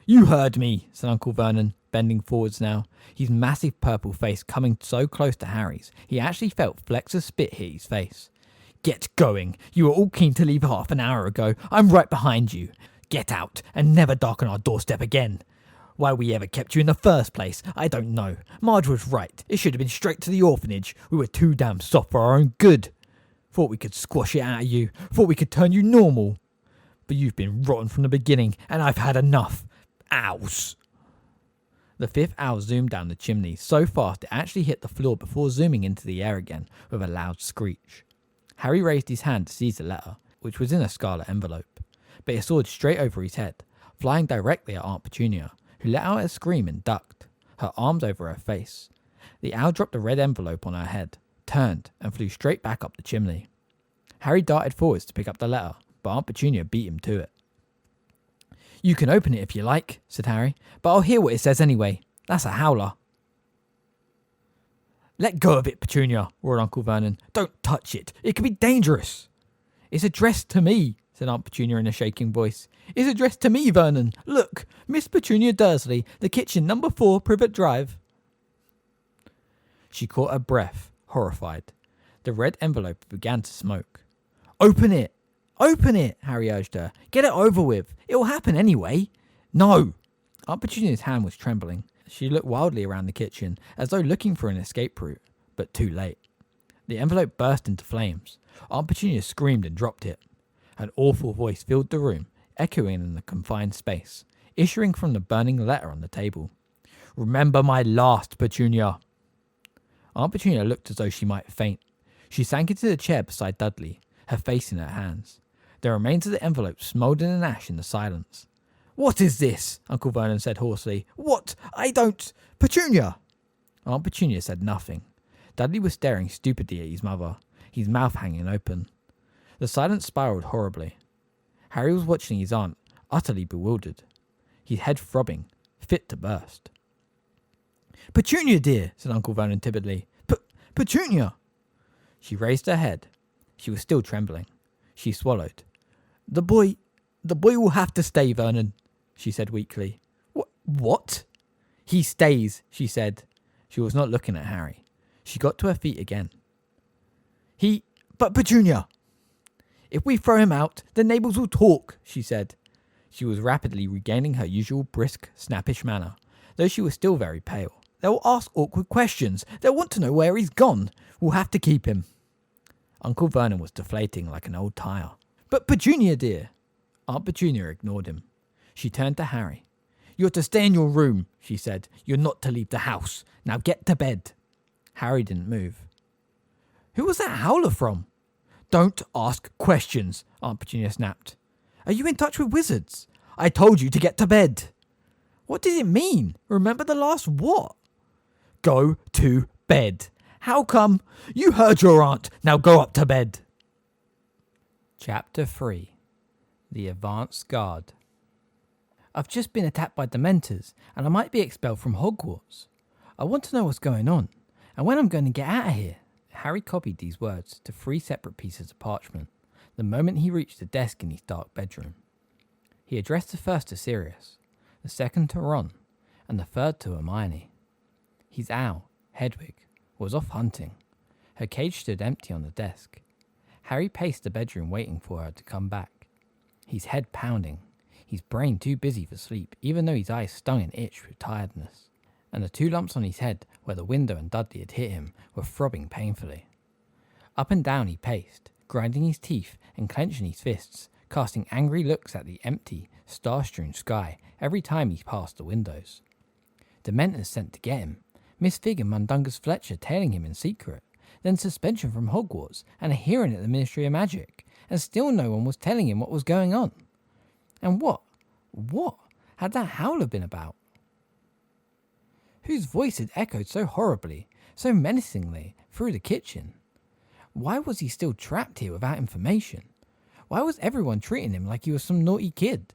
Speaker 1: "You heard me," said Uncle Vernon, bending forwards now, his massive purple face coming so close to Harry's, he actually felt flecks of spit hit his face. "Get going. You were all keen to leave half an hour ago. I'm right behind you. Get out and never darken our doorstep again. Why we ever kept you in the first place, I don't know. Marge was right. It should have been straight to the orphanage. We were too damn soft for our own good. Thought we could squash it out of you. Thought we could turn you normal. But you've been rotten from the beginning, and I've had enough. Owls." The fifth owl zoomed down the chimney so fast it actually hit the floor before zooming into the air again with a loud screech. Harry raised his hand to seize the letter, which was in a scarlet envelope, but it soared straight over his head, flying directly at Aunt Petunia, who let out a scream and ducked, her arms over her face. The owl dropped the red envelope on her head, turned, and flew straight back up the chimney. Harry darted forwards to pick up the letter, but Aunt Petunia beat him to it. "You can open it if you like," said Harry, "but I'll hear what it says anyway. That's a howler." "Let go of it, Petunia," roared Uncle Vernon. "Don't touch it. It could be dangerous." "It's addressed to me," said Aunt Petunia in a shaking voice. "It's addressed to me, Vernon. Look, Miss Petunia Dursley, the kitchen, number 4, Privet Drive." She caught her breath, horrified. The red envelope began to smoke. "Open it! Open it!" Harry urged her. "Get it over with. It will happen anyway." "No!" Aunt Petunia's hand was trembling. She looked wildly around the kitchen, as though looking for an escape route, but too late. The envelope burst into flames. Aunt Petunia screamed and dropped it. An awful voice filled the room, echoing in the confined space, issuing from the burning letter on the table. "Remember my last, Petunia." Aunt Petunia looked as though she might faint. She sank into the chair beside Dudley, her face in her hands. The remains of the envelope smouldered in ash in the silence. "What is this?" Uncle Vernon said hoarsely. "What? I don't... Petunia!" Aunt Petunia said nothing. Dudley was staring stupidly at his mother, his mouth hanging open. The silence spiraled horribly. Harry was watching his aunt, utterly bewildered, his head throbbing, fit to burst. "Petunia, dear," said Uncle Vernon timidly. "Petunia!" She raised her head. She was still trembling. She swallowed. The boy will have to stay, Vernon," she said weakly. What? "He stays," she said.
Speaker 2: She was not looking at Harry. She got to her feet again. But Petunia! If we throw him out, the neighbours will talk, she said. She was rapidly regaining her usual brisk, snappish manner, though she was still very pale. They'll ask awkward questions. They'll want to know where he's gone. We'll have to keep him. Uncle Vernon was deflating like an old tyre. But Petunia, dear! Aunt Petunia ignored him. She turned to Harry. You're to stay in your room, she said. You're not to leave the house. Now get to bed. Harry didn't move. Who was that howler from? Don't ask questions, Aunt Petunia snapped. Are you in touch with wizards? I told you to get to bed. What does it mean? Remember the last what? Go to bed. How come? You heard your aunt. Now go up to bed.
Speaker 1: Chapter 3. The Advance Guard. I've just been attacked by Dementors, and I might be expelled from Hogwarts. I want to know what's going on, and when I'm going to get out of here. Harry copied these words to 3 separate pieces of parchment, the moment he reached the desk in his dark bedroom. He addressed the first to Sirius, the second to Ron, and the third to Hermione. His owl, Hedwig, was off hunting. Her cage stood empty on the desk. Harry paced the bedroom waiting for her to come back, his head pounding, his brain too busy for sleep, even though his eyes stung and itched with tiredness, and the 2 lumps on his head where the window and Dudley had hit him were throbbing painfully. Up and down he paced, grinding his teeth and clenching his fists, casting angry looks at the empty, star-strewn sky every time he passed the windows. Dementors sent to get him, Miss Fig and Mundungus Fletcher tailing him in secret, then suspension from Hogwarts and a hearing at the Ministry of Magic, and still no one was telling him what was going on. And what had that howler been about? Whose voice had echoed so horribly, so menacingly, through the kitchen? Why was he still trapped here without information? Why was everyone treating him like he was some naughty kid?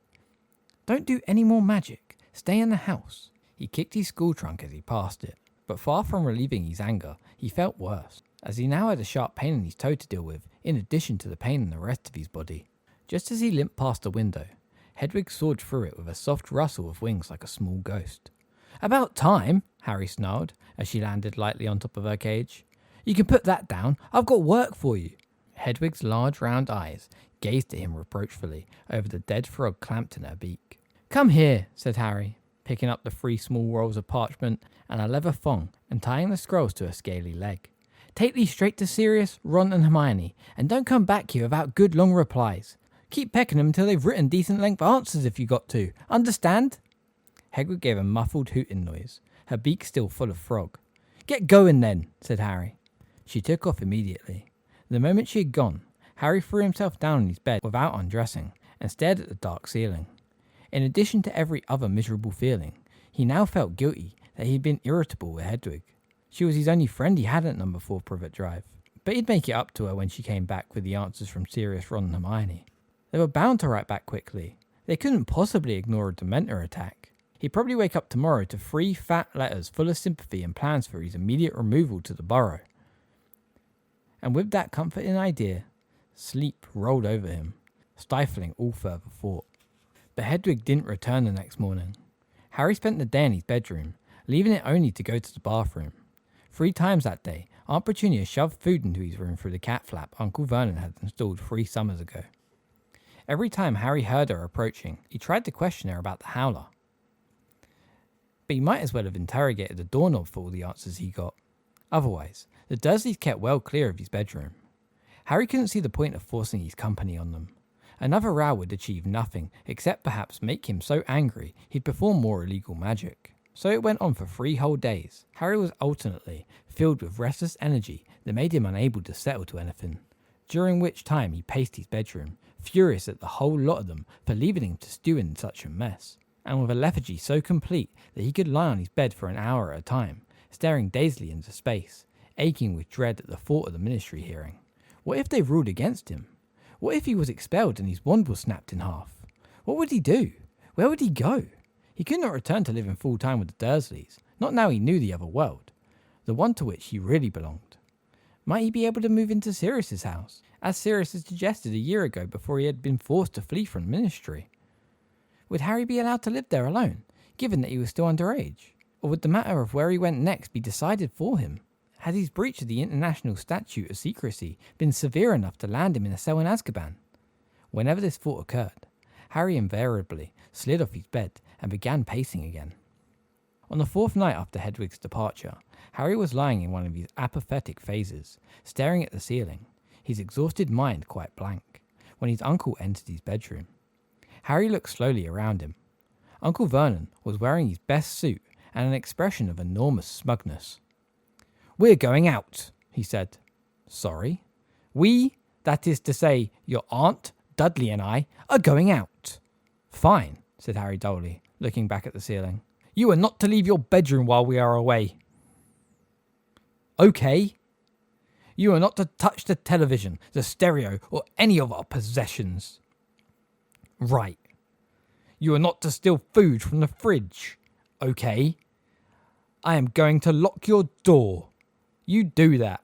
Speaker 1: Don't do any more magic. Stay in the house. He kicked his school trunk as he passed it, but far from relieving his anger, he felt worse, as he now had a sharp pain in his toe to deal with, in addition to the pain in the rest of his body. Just as he limped past the window, Hedwig soared through it with a soft rustle of wings like a small ghost. About time, Harry snarled, as she landed lightly on top of her cage. You can put that down. I've got work for you. Hedwig's large round eyes gazed at him reproachfully over the dead frog clamped in her beak. Come here, said Harry, picking up the 3 small rolls of parchment and a leather thong and tying the scrolls to a scaly leg. Take these straight to Sirius, Ron and Hermione, and don't come back here without good long replies. Keep pecking them until they've written decent length answers if you got to. Understand? Hedwig gave a muffled hooting noise, her beak still full of frog. Get going then, said Harry. She took off immediately. The moment she had gone, Harry threw himself down in his bed without undressing and stared at the dark ceiling. In addition to every other miserable feeling, he now felt guilty that he had been irritable with Hedwig. She was his only friend he had at number 4 Privet Drive, but he'd make it up to her when she came back with the answers from Sirius, Ron and Hermione. They were bound to write back quickly. They couldn't possibly ignore a Dementor attack. He'd probably wake up tomorrow to 3 fat letters full of sympathy and plans for his immediate removal to the Burrow. And with that comforting idea, sleep rolled over him, stifling all further thought. But Hedwig didn't return the next morning. Harry spent the day in his bedroom, leaving it only to go to the bathroom. 3 times that day, Aunt Petunia shoved food into his room through the cat flap Uncle Vernon had installed 3 summers ago. Every time Harry heard her approaching, he tried to question her about the howler. But he might as well have interrogated the doorknob for all the answers he got. Otherwise, the Dursleys kept well clear of his bedroom. Harry couldn't see the point of forcing his company on them. Another row would achieve nothing, except perhaps make him so angry he'd perform more illegal magic. So it went on for 3 whole days. Harry was alternately filled with restless energy that made him unable to settle to anything, during which time he paced his bedroom, furious at the whole lot of them for leaving him to stew in such a mess, and with a lethargy so complete that he could lie on his bed for an hour at a time, staring dazedly into space, aching with dread at the thought of the Ministry hearing. What if they ruled against him? What if he was expelled and his wand was snapped in half? What would he do? Where would he go? He could not return to living full time with the Dursleys, not now he knew the other world, the one to which he really belonged. Might he be able to move into Sirius's house, as Sirius had suggested a year ago before he had been forced to flee from the Ministry? Would Harry be allowed to live there alone, given that he was still underage?
Speaker 2: Or would the matter of where he went next be decided for him? Had his breach of the international statute of secrecy been severe enough to land him in a cell in Azkaban? Whenever this thought occurred, Harry invariably slid off his bed and began pacing again. On the fourth night after Hedwig's departure, Harry was lying in one of his apathetic phases, staring at the ceiling, his exhausted mind quite blank, when his uncle entered his bedroom. Harry looked slowly around him. Uncle Vernon was wearing his best suit and an expression of enormous smugness. "We're going out," he said. "Sorry?" "We, that is to say, your aunt, Dudley and I, are going out." "Fine," said Harry dully, looking back at the ceiling. "You are not to leave your bedroom while we are away." "Okay." "You are not to touch the television, the stereo, or any of our possessions." "Right." "You are not to steal food from the fridge." "Okay." "I am going to lock your door." "You do that."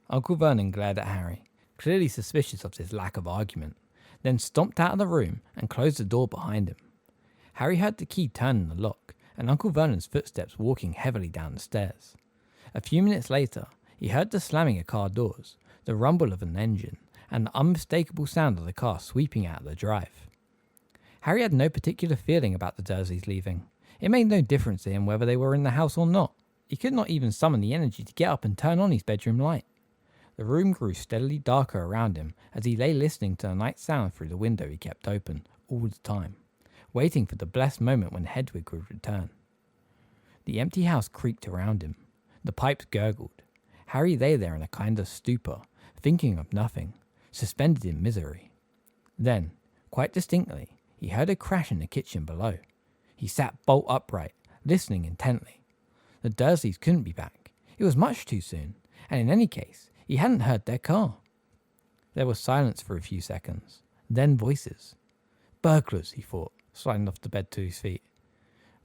Speaker 2: Uncle Vernon glared at Harry, clearly suspicious of his lack of argument, then stomped out of the room and closed the door behind him. Harry heard the key turn in the lock and Uncle Vernon's footsteps walking heavily down the stairs. A few minutes later, he heard the slamming of car doors, the rumble of an engine, and the unmistakable sound of the car sweeping out of the drive. Harry had no particular feeling about the Dursleys leaving. It made no difference to him whether they were in the house or not. He could not even summon the energy to get up and turn on his bedroom light. The room grew steadily darker around him as he lay listening to the night sound through the window he kept open all the time, waiting for the blessed moment when Hedwig would return. The empty house creaked around him. The pipes gurgled. Harry lay there in a kind of stupor, thinking of nothing, suspended in misery. Then, quite distinctly, he heard a crash in the kitchen below. He sat bolt upright, listening intently. The Dursleys couldn't be back. It was much too soon, and in any case, he hadn't heard their car. There was silence for a few seconds, then voices. Burglars, he thought, sliding off the bed to his feet.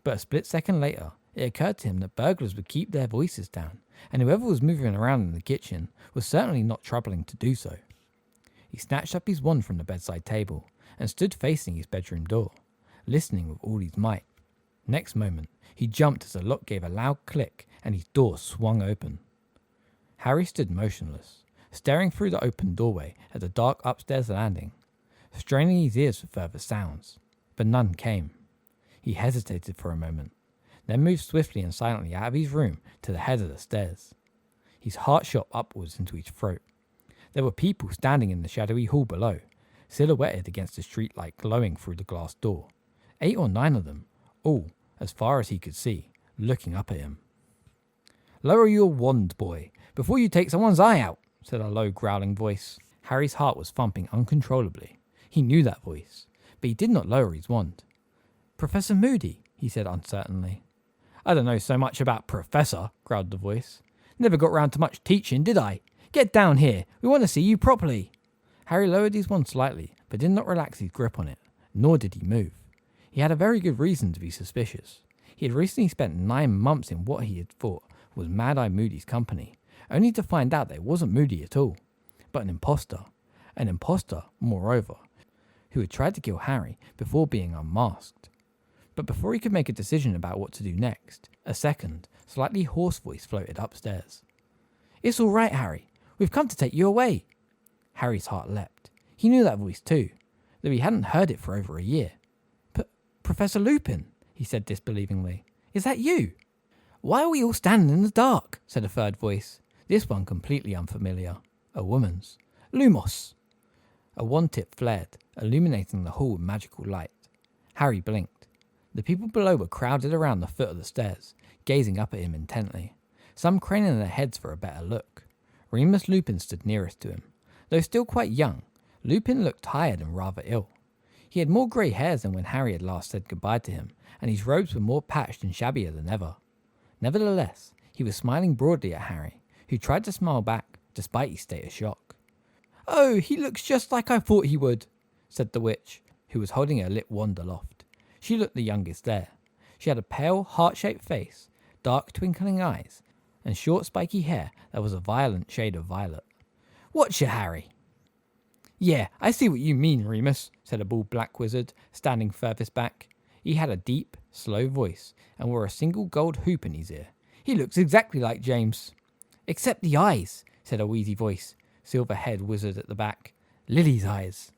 Speaker 2: But a split second later, it occurred to him that burglars would keep their voices down, and whoever was moving around in the kitchen was certainly not troubling to do so. He snatched up his wand from the bedside table and stood facing his bedroom door, listening with all his might. Next moment, he jumped as the lock gave a loud click and his door swung open. Harry stood motionless, staring through the open doorway at the dark upstairs landing, straining his ears for further sounds, but none came. He hesitated for a moment, then moved swiftly and silently out of his room to the head of the stairs. His heart shot upwards into his throat. There were people standing in the shadowy hall below, silhouetted against the streetlight glowing through the glass door. 8 or 9 of them, all, as far as he could see, looking up at him. "Lower your wand, boy, before you take someone's eye out," said a low, growling voice. Harry's heart was thumping uncontrollably. He knew that voice, but he did not lower his wand. "Professor Moody," he said uncertainly. "I don't know so much about Professor," growled the voice. "Never got round to much teaching, did I? Get down here, we want to see you properly." Harry lowered his wand slightly, but did not relax his grip on it, nor did he move. He had a very good reason to be suspicious. He had recently spent 9 months in what he had thought was Mad-Eye Moody's company, only to find out that it wasn't Moody at all, but an imposter, moreover, who had tried to kill Harry before being unmasked. But before he could make a decision about what to do next, a second, slightly hoarse voice floated upstairs. "It's all right, Harry. We've come to take you away." Harry's heart leapt. He knew that voice too, though he hadn't heard it for over a year. Professor Lupin," he said disbelievingly. "Is that you?" "Why are we all standing in the dark?" said a third voice, this one completely unfamiliar. A woman's. "Lumos." A wand tip flared, illuminating the hall with magical light. Harry blinked. The people below were crowded around the foot of the stairs, gazing up at him intently, some craning their heads for a better look. Remus Lupin stood nearest to him. Though still quite young, Lupin looked tired and rather ill. He had more grey hairs than when Harry had last said goodbye to him, and his robes were more patched and shabbier than ever. Nevertheless, he was smiling broadly at Harry, who tried to smile back, despite his state of shock. "Oh, he looks just like I thought he would," said the witch, who was holding her lit wand aloft. She looked the youngest there. She had a pale, heart-shaped face, dark twinkling eyes, and short spiky hair that was a violent shade of violet. "Watcha, Harry?" "Yeah, I see what you mean, Remus," said a bald black wizard, standing furthest back. He had a deep, slow voice and wore a single gold hoop in his ear. "He looks exactly like James." "Except the eyes," said a wheezy voice, silver-haired wizard at the back. "Lily's eyes."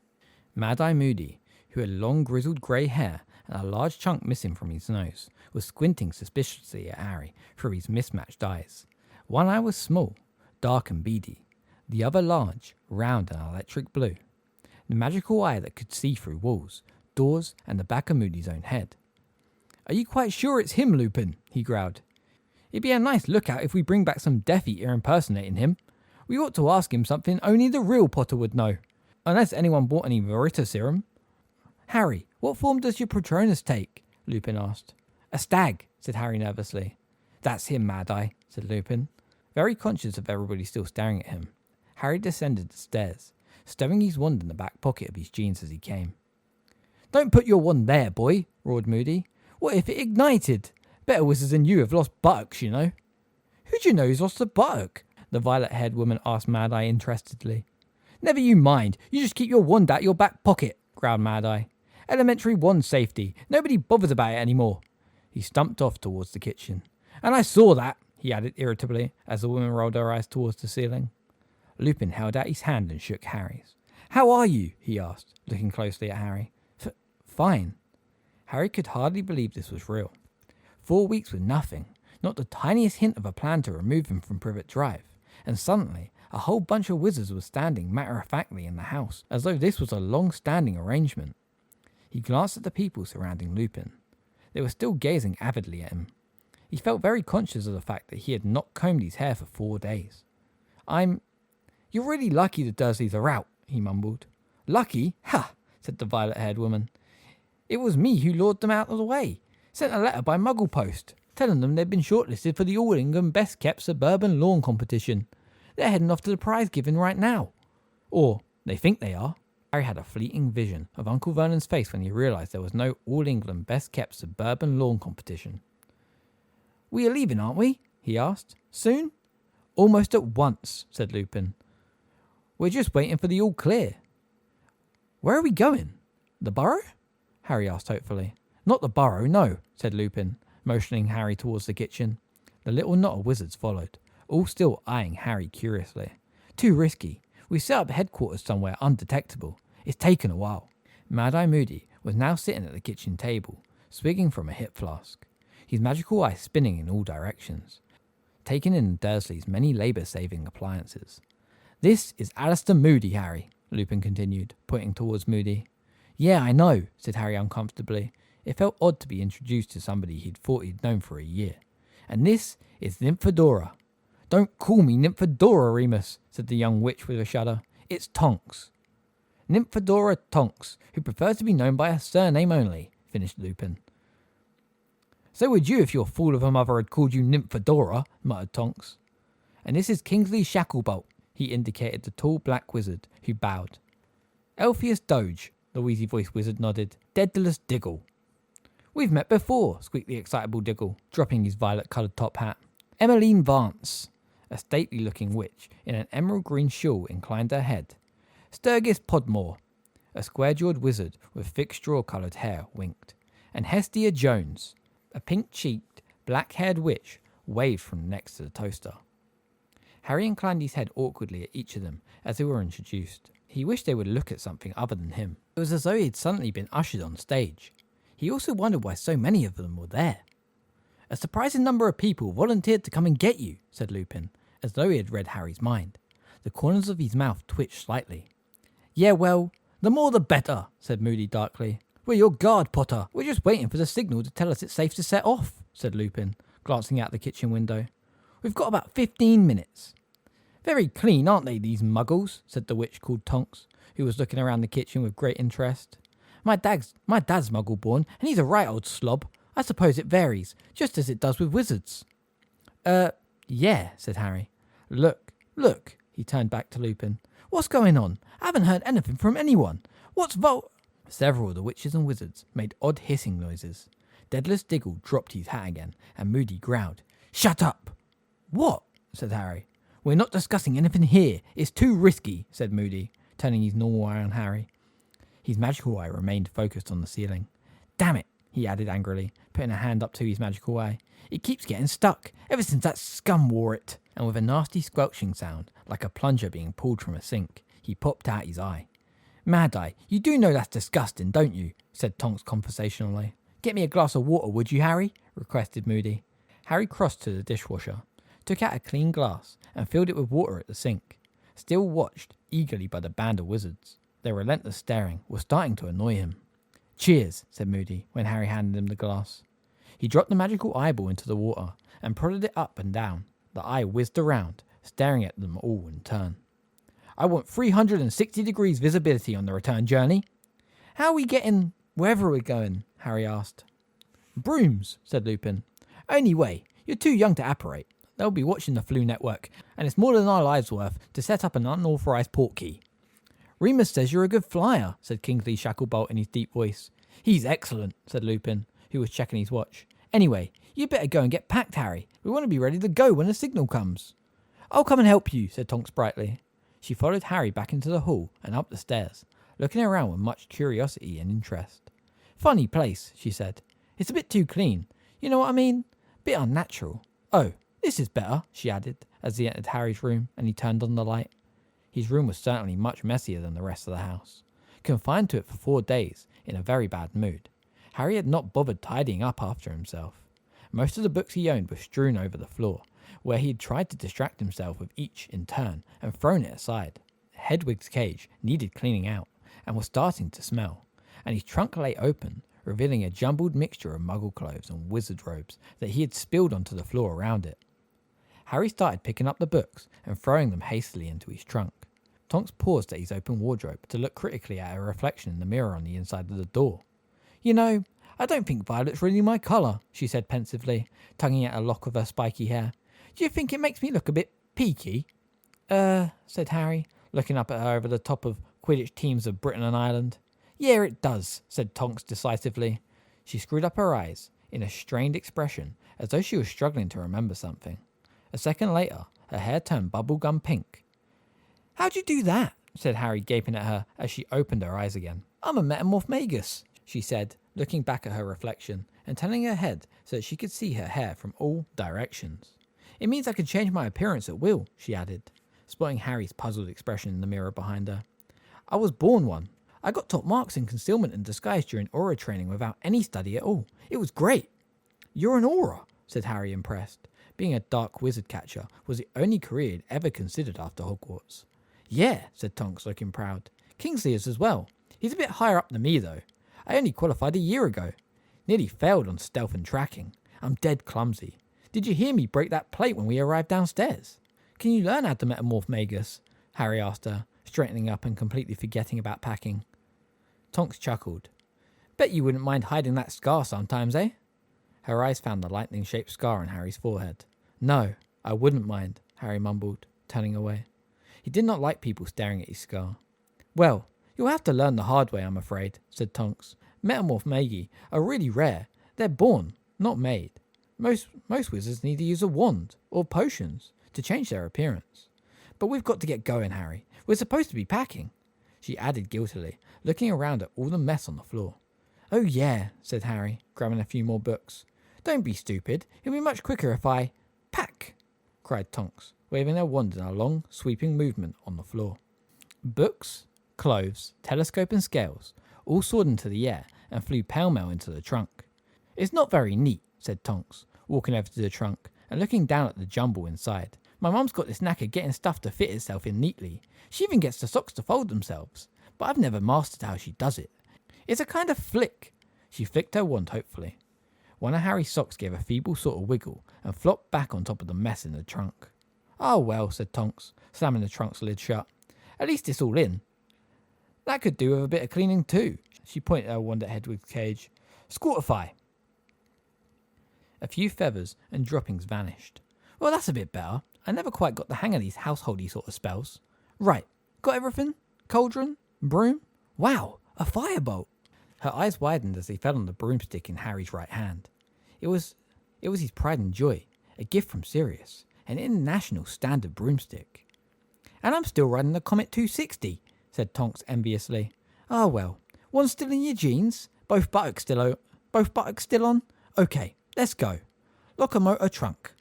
Speaker 2: Mad-Eye Moody, who had long grizzled grey hair and a large chunk missing from his nose, was squinting suspiciously at Harry through his mismatched eyes. One eye was small, dark and beady, the other large, round and electric blue. The magical eye that could see through walls, doors, and the back of Moody's own head. "Are you quite sure it's him, Lupin?" he growled. "It'd be a nice lookout if we bring back some Death Eater impersonating him. We ought to ask him something only the real Potter would know. Unless anyone bought any Verita serum." "Harry, what form does your Patronus take?" Lupin asked. "A stag," said Harry nervously. "That's him, Mad-Eye," said Lupin. Very conscious of everybody still staring at him, Harry descended the stairs, stowing his wand in the back pocket of his jeans as he came. "Don't put your wand there, boy," roared Moody. "What if it ignited? Better wizards than you have lost buttocks, you know." "Who do you know who's lost a buttock?" the violet-haired woman asked Mad-Eye interestedly. "Never you mind. You just keep your wand out your back pocket," growled Mad-Eye. "Elementary wand safety. Nobody bothers about it anymore." He stumped off towards the kitchen. "And I saw that," he added irritably as the woman rolled her eyes towards the ceiling. Lupin held out his hand and shook Harry's. "How are you?" he asked, looking closely at Harry. Fine." Harry could hardly believe this was real. 4 weeks with nothing, not the tiniest hint of a plan to remove him from Privet Drive, and suddenly a whole bunch of wizards was standing matter-of-factly in the house, as though this was a long-standing arrangement. He glanced at the people surrounding Lupin. They were still gazing avidly at him. He felt very conscious of the fact that he had not combed his hair for 4 days. "You're really lucky the Dursleys are out," he mumbled. "Lucky? Ha!" said the violet-haired woman. "It was me who lured them out of the way. Sent a letter by Muggle post, telling them they'd been shortlisted for the All England Best Kept Suburban Lawn Competition. They're heading off to the prize giving right now. Or, they think they are." Harry had a fleeting vision of Uncle Vernon's face when he realised there was no All England Best Kept Suburban Lawn Competition. "We are leaving, aren't we?" he asked. "Soon?" "Almost at once," said Lupin. "We're just waiting for the all clear." "Where are we going? The Burrow?" Harry asked hopefully. "Not the Burrow, no," said Lupin, motioning Harry towards the kitchen. The little knot of wizards followed, all still eyeing Harry curiously. "Too risky. We set up headquarters somewhere undetectable. It's taken a while." Mad-Eye Moody was now sitting at the kitchen table, swigging from a hip flask, his magical eye spinning in all directions, taking in Dursley's many labour-saving appliances. "This is Alistair Moody, Harry," Lupin continued, pointing towards Moody. "Yeah, I know," said Harry uncomfortably. It felt odd to be introduced to somebody he'd thought he'd known for a year. "And this is Nymphadora." "Don't call me Nymphadora, Remus," said the young witch with a shudder. "It's Tonks." "Nymphadora Tonks, who prefers to be known by her surname only," finished Lupin. "So would you if your fool of a mother had called you Nymphadora," muttered Tonks. "And this is Kingsley Shacklebolt," he indicated the tall black wizard, who bowed. "Elphius Doge," the wheezy-voiced wizard nodded. "Daedalus Diggle." "We've met before," squeaked the excitable Diggle, dropping his violet-coloured top hat. "Emmeline Vance." A stately-looking witch in an emerald-green shawl inclined her head. "Sturgis Podmore." A square-jawed wizard with thick straw-coloured hair winked. And Hestia Jones. A pink-cheeked, black-haired witch waved from next to the toaster. Harry inclined his head awkwardly at each of them as they were introduced. He wished they would look at something other than him. It was as though he had suddenly been ushered on stage. He also wondered why so many of them were there. "A surprising number of people volunteered to come and get you," said Lupin, as though he had read Harry's mind. The corners of his mouth twitched slightly. "Yeah, well, the more the better," said Moody darkly. "We're your guard, Potter. We're just waiting for the signal to tell us it's safe to set off," said Lupin, glancing out the kitchen window. "We've got about 15 minutes. "Very clean, aren't they, these muggles?" said the witch called Tonks, who was looking around the kitchen with great interest. My dad's muggle-born, and he's a right old slob. I suppose it varies, just as it does with wizards." Yeah," said Harry. Look, he turned back to Lupin. "What's going on? I haven't heard anything from anyone. What's Several of the witches and wizards made odd hissing noises. Daedalus Diggle dropped his hat again, and Moody growled. "Shut up!" "What?" said Harry. "We're not discussing anything here. It's too risky," said Moody, turning his normal eye on Harry. His magical eye remained focused on the ceiling. "Damn it," he added angrily, putting a hand up to his magical eye. It keeps getting stuck, ever since that scum wore it. And with a nasty squelching sound, like a plunger being pulled from a sink, he popped out his eye. Mad Eye, you do know that's disgusting, don't you? Said Tonks conversationally. Get me a glass of water, would you, Harry? Requested Moody. Harry crossed to the dishwasher, took out a clean glass, and filled it with water at the sink. Still watched eagerly by the band of wizards. Their relentless staring was starting to annoy him. Cheers, said Moody, when Harry handed him the glass. He dropped the magical eyeball into the water and prodded it up and down. The eye whizzed around, staring at them all in turn. I want 360 degrees visibility on the return journey. How are we getting wherever we're going? Harry asked. Brooms, said Lupin. Only way, you're too young to apparate. They'll be watching the Flu Network, and it's more than our lives worth to set up an unauthorized portkey. Remus says you're a good flyer, said Kingsley Shacklebolt in his deep voice. He's excellent, said Lupin, who was checking his watch. Anyway, you better go and get packed, Harry. We want to be ready to go when the signal comes. I'll come and help you, said Tonks brightly. She followed Harry back into the hall and up the stairs, looking around with much curiosity and interest. Funny place, she said. It's a bit too clean. You know what I mean? Bit unnatural. Oh, this is better, she added, as he entered Harry's room and he turned on the light. His room was certainly much messier than the rest of the house. Confined to it for 4 days, in a very bad mood, Harry had not bothered tidying up after himself. Most of the books he owned were strewn over the floor, where he had tried to distract himself with each in turn and thrown it aside. Hedwig's cage needed cleaning out and was starting to smell, and his trunk lay open, revealing a jumbled mixture of muggle clothes and wizard robes that he had spilled onto the floor around it. Harry started picking up the books and throwing them hastily into his trunk. Tonks paused at his open wardrobe to look critically at her reflection in the mirror on the inside of the door. You know, I don't think violet's really my colour, she said pensively, tugging at a lock of her spiky hair. Do you think it makes me look a bit peaky? Said Harry, looking up at her over the top of Quidditch teams of Britain and Ireland. Yeah, it does, said Tonks decisively. She screwed up her eyes in a strained expression, as though she was struggling to remember something. A second later, her hair turned bubblegum pink. How'd you do that? Said Harry, gaping at her as she opened her eyes again. I'm a metamorph magus, she said, looking back at her reflection and turning her head so that she could see her hair from all directions. It means I can change my appearance at will, she added, spotting Harry's puzzled expression in the mirror behind her. I was born one. I got top marks in concealment and disguise during aura training without any study at all. It was great. You're an aura, said Harry, impressed. Being a dark wizard catcher was the only career he'd ever considered after Hogwarts. Yeah, said Tonks, looking proud. Kingsley is as well. He's a bit higher up than me, though. I only qualified a year ago. Nearly failed on stealth and tracking. I'm dead clumsy. Did you hear me break that plate when we arrived downstairs? Can you learn how to metamorph magus? Harry asked her, straightening up and completely forgetting about packing. Tonks chuckled. Bet you wouldn't mind hiding that scar sometimes, eh? Her eyes found the lightning-shaped scar on Harry's forehead. No, I wouldn't mind, Harry mumbled, turning away. He did not like people staring at his scar. Well, you'll have to learn the hard way, I'm afraid, said Tonks. Metamorph magi are really rare. They're born, not made. Most wizards need to use a wand, or potions, to change their appearance. But we've got to get going, Harry. We're supposed to be packing, she added guiltily, looking around at all the mess on the floor. Oh yeah, said Harry, grabbing a few more books. Don't be stupid. It'll be much quicker if I... Pack! Cried Tonks, waving her wand in a long, sweeping movement on the floor. Books, clothes, telescope and scales all soared into the air and flew pell-mell into the trunk. It's not very neat, said Tonks, walking over to the trunk and looking down at the jumble inside. My mum's got this knack of getting stuff to fit itself in neatly. She even gets the socks to fold themselves, but I've never mastered how she does it. It's a kind of flick. She flicked her wand hopefully. One of Harry's socks gave a feeble sort of wiggle and flopped back on top of the mess in the trunk. Oh well, said Tonks, slamming the trunk's lid shut. At least it's all in. That could do with a bit of cleaning too. She pointed her wand at Hedwig's cage. Squirtify. A few feathers and droppings vanished. Well, that's a bit better. I never quite got the hang of these householdy sort of spells. Right, got everything? Cauldron? Broom? Wow, a firebolt. Her eyes widened as they fell on the broomstick in Harry's right hand. It was his pride and joy, a gift from Sirius, an international standard broomstick. And I'm still riding the Comet 260, said Tonks enviously. Ah well, one's still in your jeans, both buttocks Both buttocks still on? Okay, let's go. Locomotor trunk.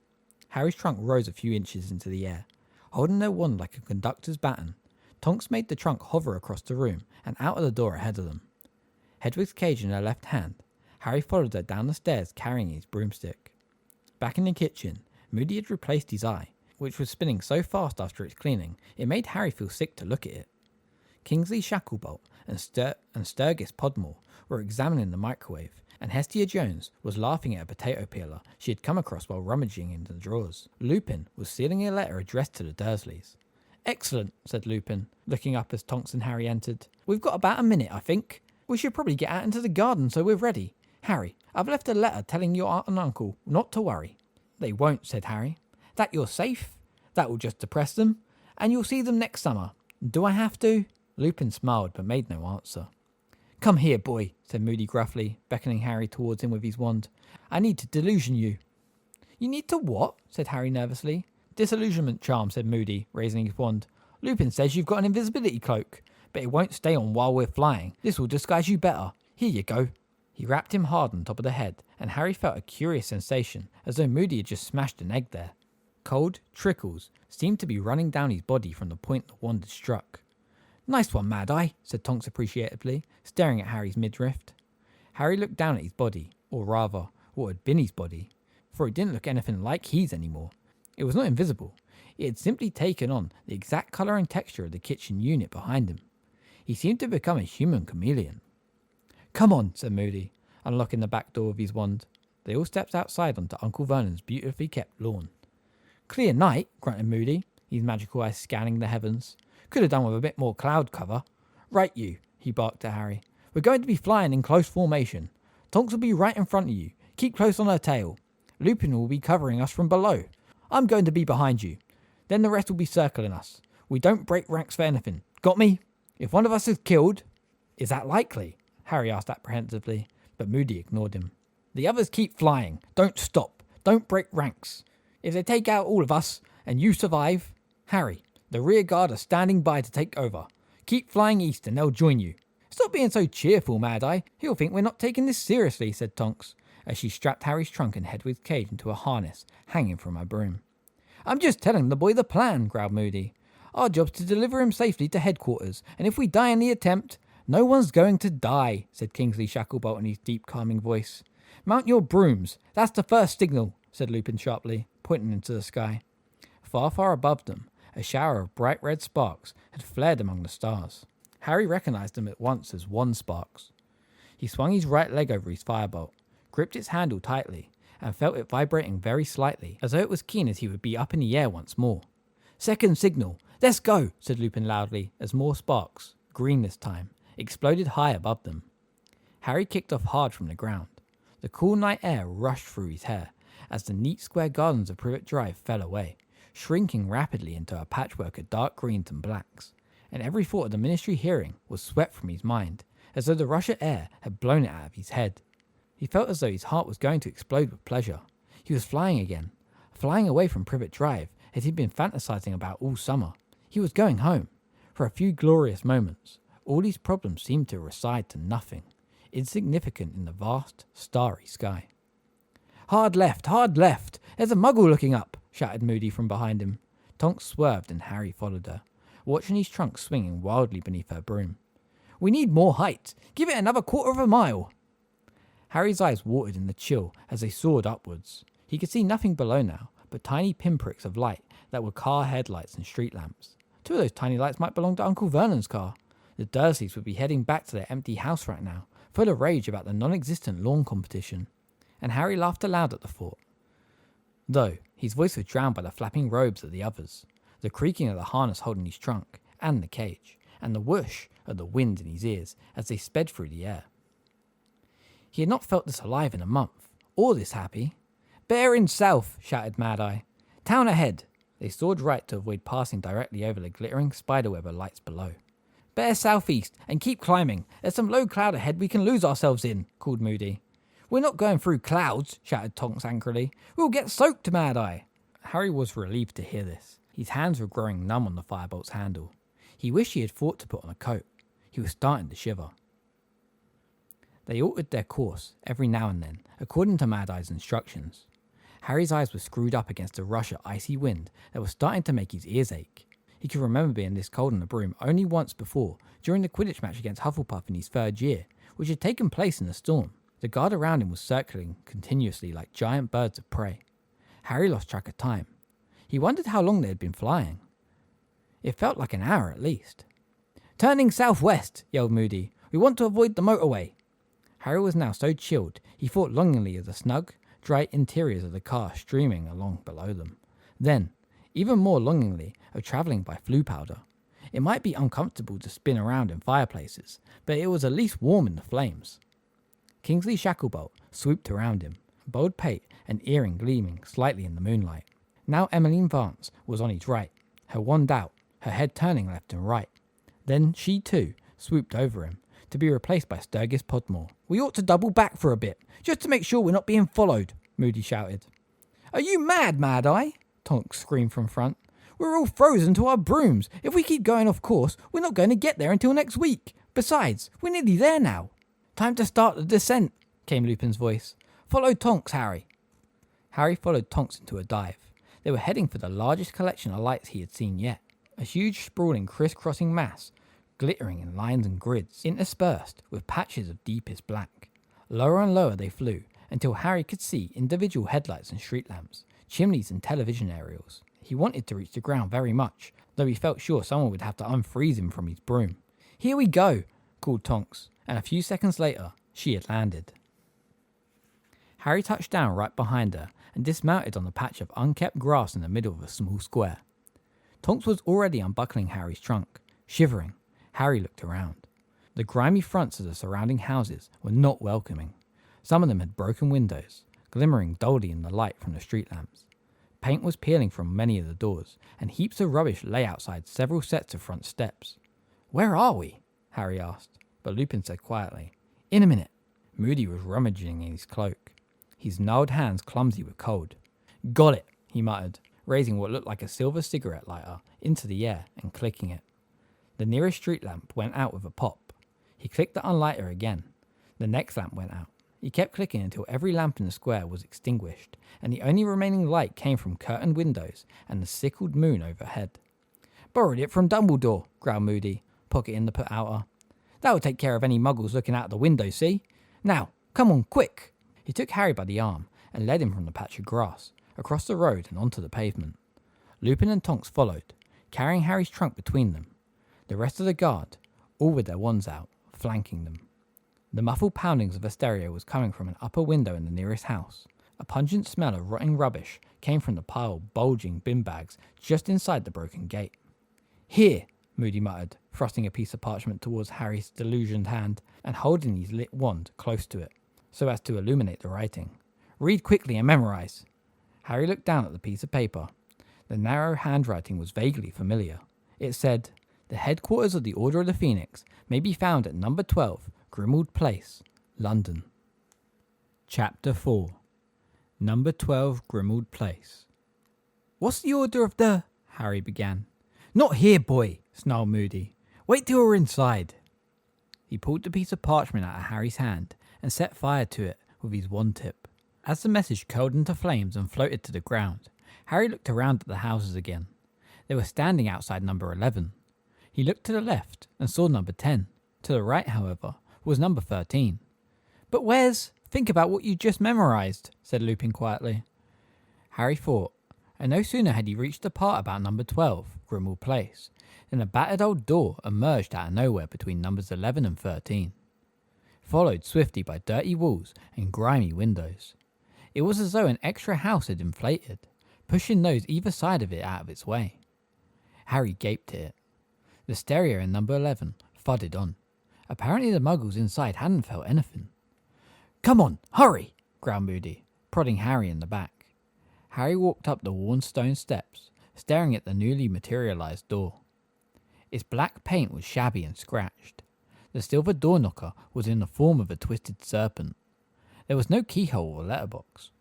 Speaker 2: Harry's trunk rose a few inches into the air. Holding their wand like a conductor's baton, Tonks made the trunk hover across the room and out of the door ahead of them. Hedwig's cage in her left hand, Harry followed her down the stairs carrying his broomstick. Back in the kitchen, Moody had replaced his eye, which was spinning so fast after its cleaning, it made Harry feel sick to look at it. Kingsley Shacklebolt and Sturgis Podmore were examining the microwave, and Hestia Jones was laughing at a potato peeler she had come across while rummaging in the drawers. Lupin was sealing a letter addressed to the Dursleys. Excellent, said Lupin, looking up as Tonks and Harry entered. We've got about a minute, I think. We should probably get out into the garden so we're ready. Harry, I've left a letter telling your aunt and uncle not to worry. They won't, said Harry. That you're safe? That will just depress them. And you'll see them next summer. Do I have to? Lupin smiled but made no answer. Come here, boy, said Moody gruffly, beckoning Harry towards him with his wand. I need to delusion you. You need to what? Said Harry nervously. Disillusionment charm, said Moody, raising his wand. Lupin says you've got an invisibility cloak, but it won't stay on while we're flying. This will disguise you better. Here you go. He rapped him hard on top of the head, and Harry felt a curious sensation, as though Moody had just smashed an egg there. Cold trickles seemed to be running down his body from the point the wand had struck. Nice one, Mad Eye, said Tonks appreciatively, staring at Harry's midriff. Harry looked down at his body, or rather, what had been his body, for it didn't look anything like his anymore. It was not invisible. It had simply taken on the exact colour and texture of the kitchen unit behind him. He seemed to become a human chameleon. Come on, said Moody, unlocking the back door with his wand. They all stepped outside onto Uncle Vernon's beautifully kept lawn. Clear night, grunted Moody, his magical eyes scanning the heavens. Could have done with a bit more cloud cover. Right you, he barked at Harry. We're going to be flying in close formation. Tonks will be right in front of you. Keep close on her tail. Lupin will be covering us from below. I'm going to be behind you. Then the rest will be circling us. We don't break ranks for anything. Got me? If one of us is killed... Is that likely? Harry asked apprehensively, but Moody ignored him. The others keep flying. Don't stop. Don't break ranks. If they take out all of us, and you survive... Harry, the rear guard are standing by to take over. Keep flying east and they'll join you. Stop being so cheerful, Mad Eye. He'll think we're not taking this seriously, said Tonks, as she strapped Harry's trunk and Hedwig's cage into a harness hanging from her broom. I'm just telling the boy the plan, growled Moody. Our job's to deliver him safely to headquarters, and if we die in the attempt... No one's going to die, said Kingsley Shacklebolt in his deep, calming voice. Mount your brooms. That's the first signal, said Lupin sharply, pointing into the sky. Far, far above them, a shower of bright red sparks had flared among the stars. Harry recognised them at once as wand sparks. He swung his right leg over his firebolt, gripped its handle tightly, and felt it vibrating very slightly, as though it was keen as he would be up in the air once more. Second signal. Let's go, said Lupin loudly, as more sparks, green this time, exploded high above them. Harry kicked off hard from the ground. The cool night air rushed through his hair as the neat square gardens of Privet Drive fell away, shrinking rapidly into a patchwork of dark greens and blacks, and every thought of the Ministry hearing was swept from his mind, as though the rush of air had blown it out of his head. He felt as though his heart was going to explode with pleasure. He was flying again, flying away from Privet Drive as he'd been fantasizing about all summer. He was going home. For a few glorious moments, all these problems seemed to recede to nothing, insignificant in the vast, starry sky. Hard left! Hard left! There's a muggle looking up! Shouted Moody from behind him. Tonks swerved and Harry followed her, watching his trunk swinging wildly beneath her broom. We need more height! Give it another quarter of a mile! Harry's eyes watered in the chill as they soared upwards. He could see nothing below now but tiny pinpricks of light that were car headlights and street lamps. Two of those tiny lights might belong to Uncle Vernon's car. The Dursleys would be heading back to their empty house right now, full of rage about the non-existent lawn competition. And Harry laughed aloud at the thought. Though, his voice was drowned by the flapping robes of the others, the creaking of the harness holding his trunk, and the cage, and the whoosh of the wind in his ears as they sped through the air. He had not felt this alive in a month, or this happy. Bearing south, shouted Mad Eye. Town ahead. They soared right to avoid passing directly over the glittering spiderweb of lights below. Bear southeast, and keep climbing. There's some low cloud ahead we can lose ourselves in, called Moody. We're not going through clouds, shouted Tonks angrily. We'll get soaked, Mad Eye. Harry was relieved to hear this. His hands were growing numb on the firebolt's handle. He wished he had thought to put on a coat. He was starting to shiver. They altered their course every now and then, according to Mad Eye's instructions. Harry's eyes were screwed up against a rush of icy wind that was starting to make his ears ache. He could remember being this cold on the broom only once before, during the Quidditch match against Hufflepuff in his 3rd year, which had taken place in a storm. The guard around him was circling continuously like giant birds of prey. Harry lost track of time. He wondered how long they had been flying. It felt like an hour at least. "Turning southwest," yelled Moody. "We want to avoid the motorway." Harry was now so chilled, he thought longingly of the snug, dry interiors of the car streaming along below them. Then, even more longingly, of travelling by flue powder. It might be uncomfortable to spin around in fireplaces, but it was at least warm in the flames. Kingsley Shacklebolt swooped around him, bald pate and earring gleaming slightly in the moonlight. Now Emmeline Vance was on his right, her wand out, her head turning left and right. Then she too swooped over him, to be replaced by Sturgis Podmore. "We ought to double back for a bit, just to make sure we're not being followed," Moody shouted. "Are you mad, Mad Eye?" Tonks screamed from front. "We're all frozen to our brooms. If we keep going off course, we're not going to get there until next week. Besides, we're nearly there now." "Time to start the descent," came Lupin's voice. "Follow Tonks, Harry." Harry followed Tonks into a dive. They were heading for the largest collection of lights he had seen yet. A huge sprawling criss-crossing mass, glittering in lines and grids, interspersed with patches of deepest black. Lower and lower they flew, until Harry could see individual headlights and street lamps, chimneys and television aerials. He wanted to reach the ground very much, though he felt sure someone would have to unfreeze him from his broom. "Here we go," called Tonks, and a few seconds later, she had landed. Harry touched down right behind her and dismounted on the patch of unkept grass in the middle of a small square. Tonks was already unbuckling Harry's trunk. Shivering, Harry looked around. The grimy fronts of the surrounding houses were not welcoming. Some of them had broken windows, glimmering dully in the light from the street lamps. Paint was peeling from many of the doors, and heaps of rubbish lay outside several sets of front steps. "Where are we?" Harry asked, but Lupin said quietly, "In a minute." Moody was rummaging in his cloak, his gnarled hands clumsy with cold. "Got it," he muttered, raising what looked like a silver cigarette lighter into the air and clicking it. The nearest street lamp went out with a pop. He clicked the unlighter again. The next lamp went out. He kept clicking until every lamp in the square was extinguished, and the only remaining light came from curtained windows and the sickled moon overhead. "Borrowed it from Dumbledore," growled Moody, pocketing the put outer. "That'll take care of any muggles looking out the window, see? Now, come on, quick!" He took Harry by the arm and led him from the patch of grass, across the road and onto the pavement. Lupin and Tonks followed, carrying Harry's trunk between them. The rest of the guard, all with their wands out, flanking them. The muffled poundings of a stereo was coming from an upper window in the nearest house. A pungent smell of rotting rubbish came from the pile of bulging bin bags just inside the broken gate. "Here," Moody muttered, thrusting a piece of parchment towards Harry's delusioned hand and holding his lit wand close to it, so as to illuminate the writing. "Read quickly and memorize." Harry looked down at the piece of paper. The narrow handwriting was vaguely familiar. It said, "The headquarters of the Order of the Phoenix may be found at number 12, Grimmauld Place, London." Chapter 4. Number 12, Grimmauld Place. "What's the order of the—" Harry began. "Not here, boy," snarled Moody. "Wait till we're inside." He pulled the piece of parchment out of Harry's hand and set fire to it with his wand tip. As the message curled into flames and floated to the ground, Harry looked around at the houses again. They were standing outside number 11. He looked to the left and saw number 10. To the right, however, was number 13. "But where's—" "Think about what you just memorized," said Lupin quietly. Harry thought, and no sooner had he reached the part about number 12, Grimmauld Place, than a battered old door emerged out of nowhere between numbers 11 and 13, followed swiftly by dirty walls and grimy windows. It was as though an extra house had inflated, pushing those either side of it out of its way. Harry gaped at it. The stereo in number 11 thudded on. Apparently the muggles inside hadn't felt anything. "Come on, hurry!" growled Moody, prodding Harry in the back. Harry walked up the worn stone steps, staring at the newly materialized door. Its black paint was shabby and scratched. The silver door knocker was in the form of a twisted serpent. There was no keyhole or letterbox.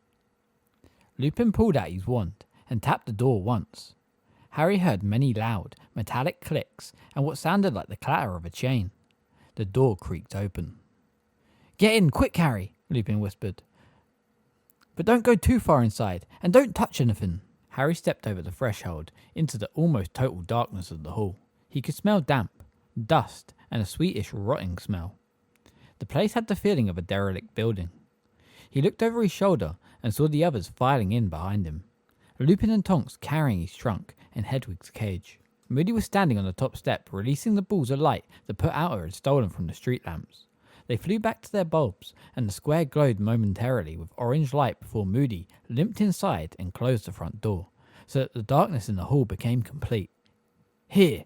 Speaker 2: Lupin pulled out his wand and tapped the door once. Harry heard many loud, metallic clicks and what sounded like the clatter of a chain. The door creaked open. Get in, quick, Harry, Lupin whispered. But don't go too far inside, and don't touch anything. Harry stepped over the threshold into the almost total darkness of the hall. He could smell damp, dust, and a sweetish rotting smell. The place had the feeling of a derelict building. He looked over his shoulder and saw the others filing in behind him. Lupin and Tonks carrying his trunk and Hedwig's cage. Moody was standing on the top step, releasing the balls of light that Put Outer had stolen from the street lamps. They flew back to their bulbs, and the square glowed momentarily with orange light before Moody limped inside and closed the front door, so that the darkness in the hall became complete. Here!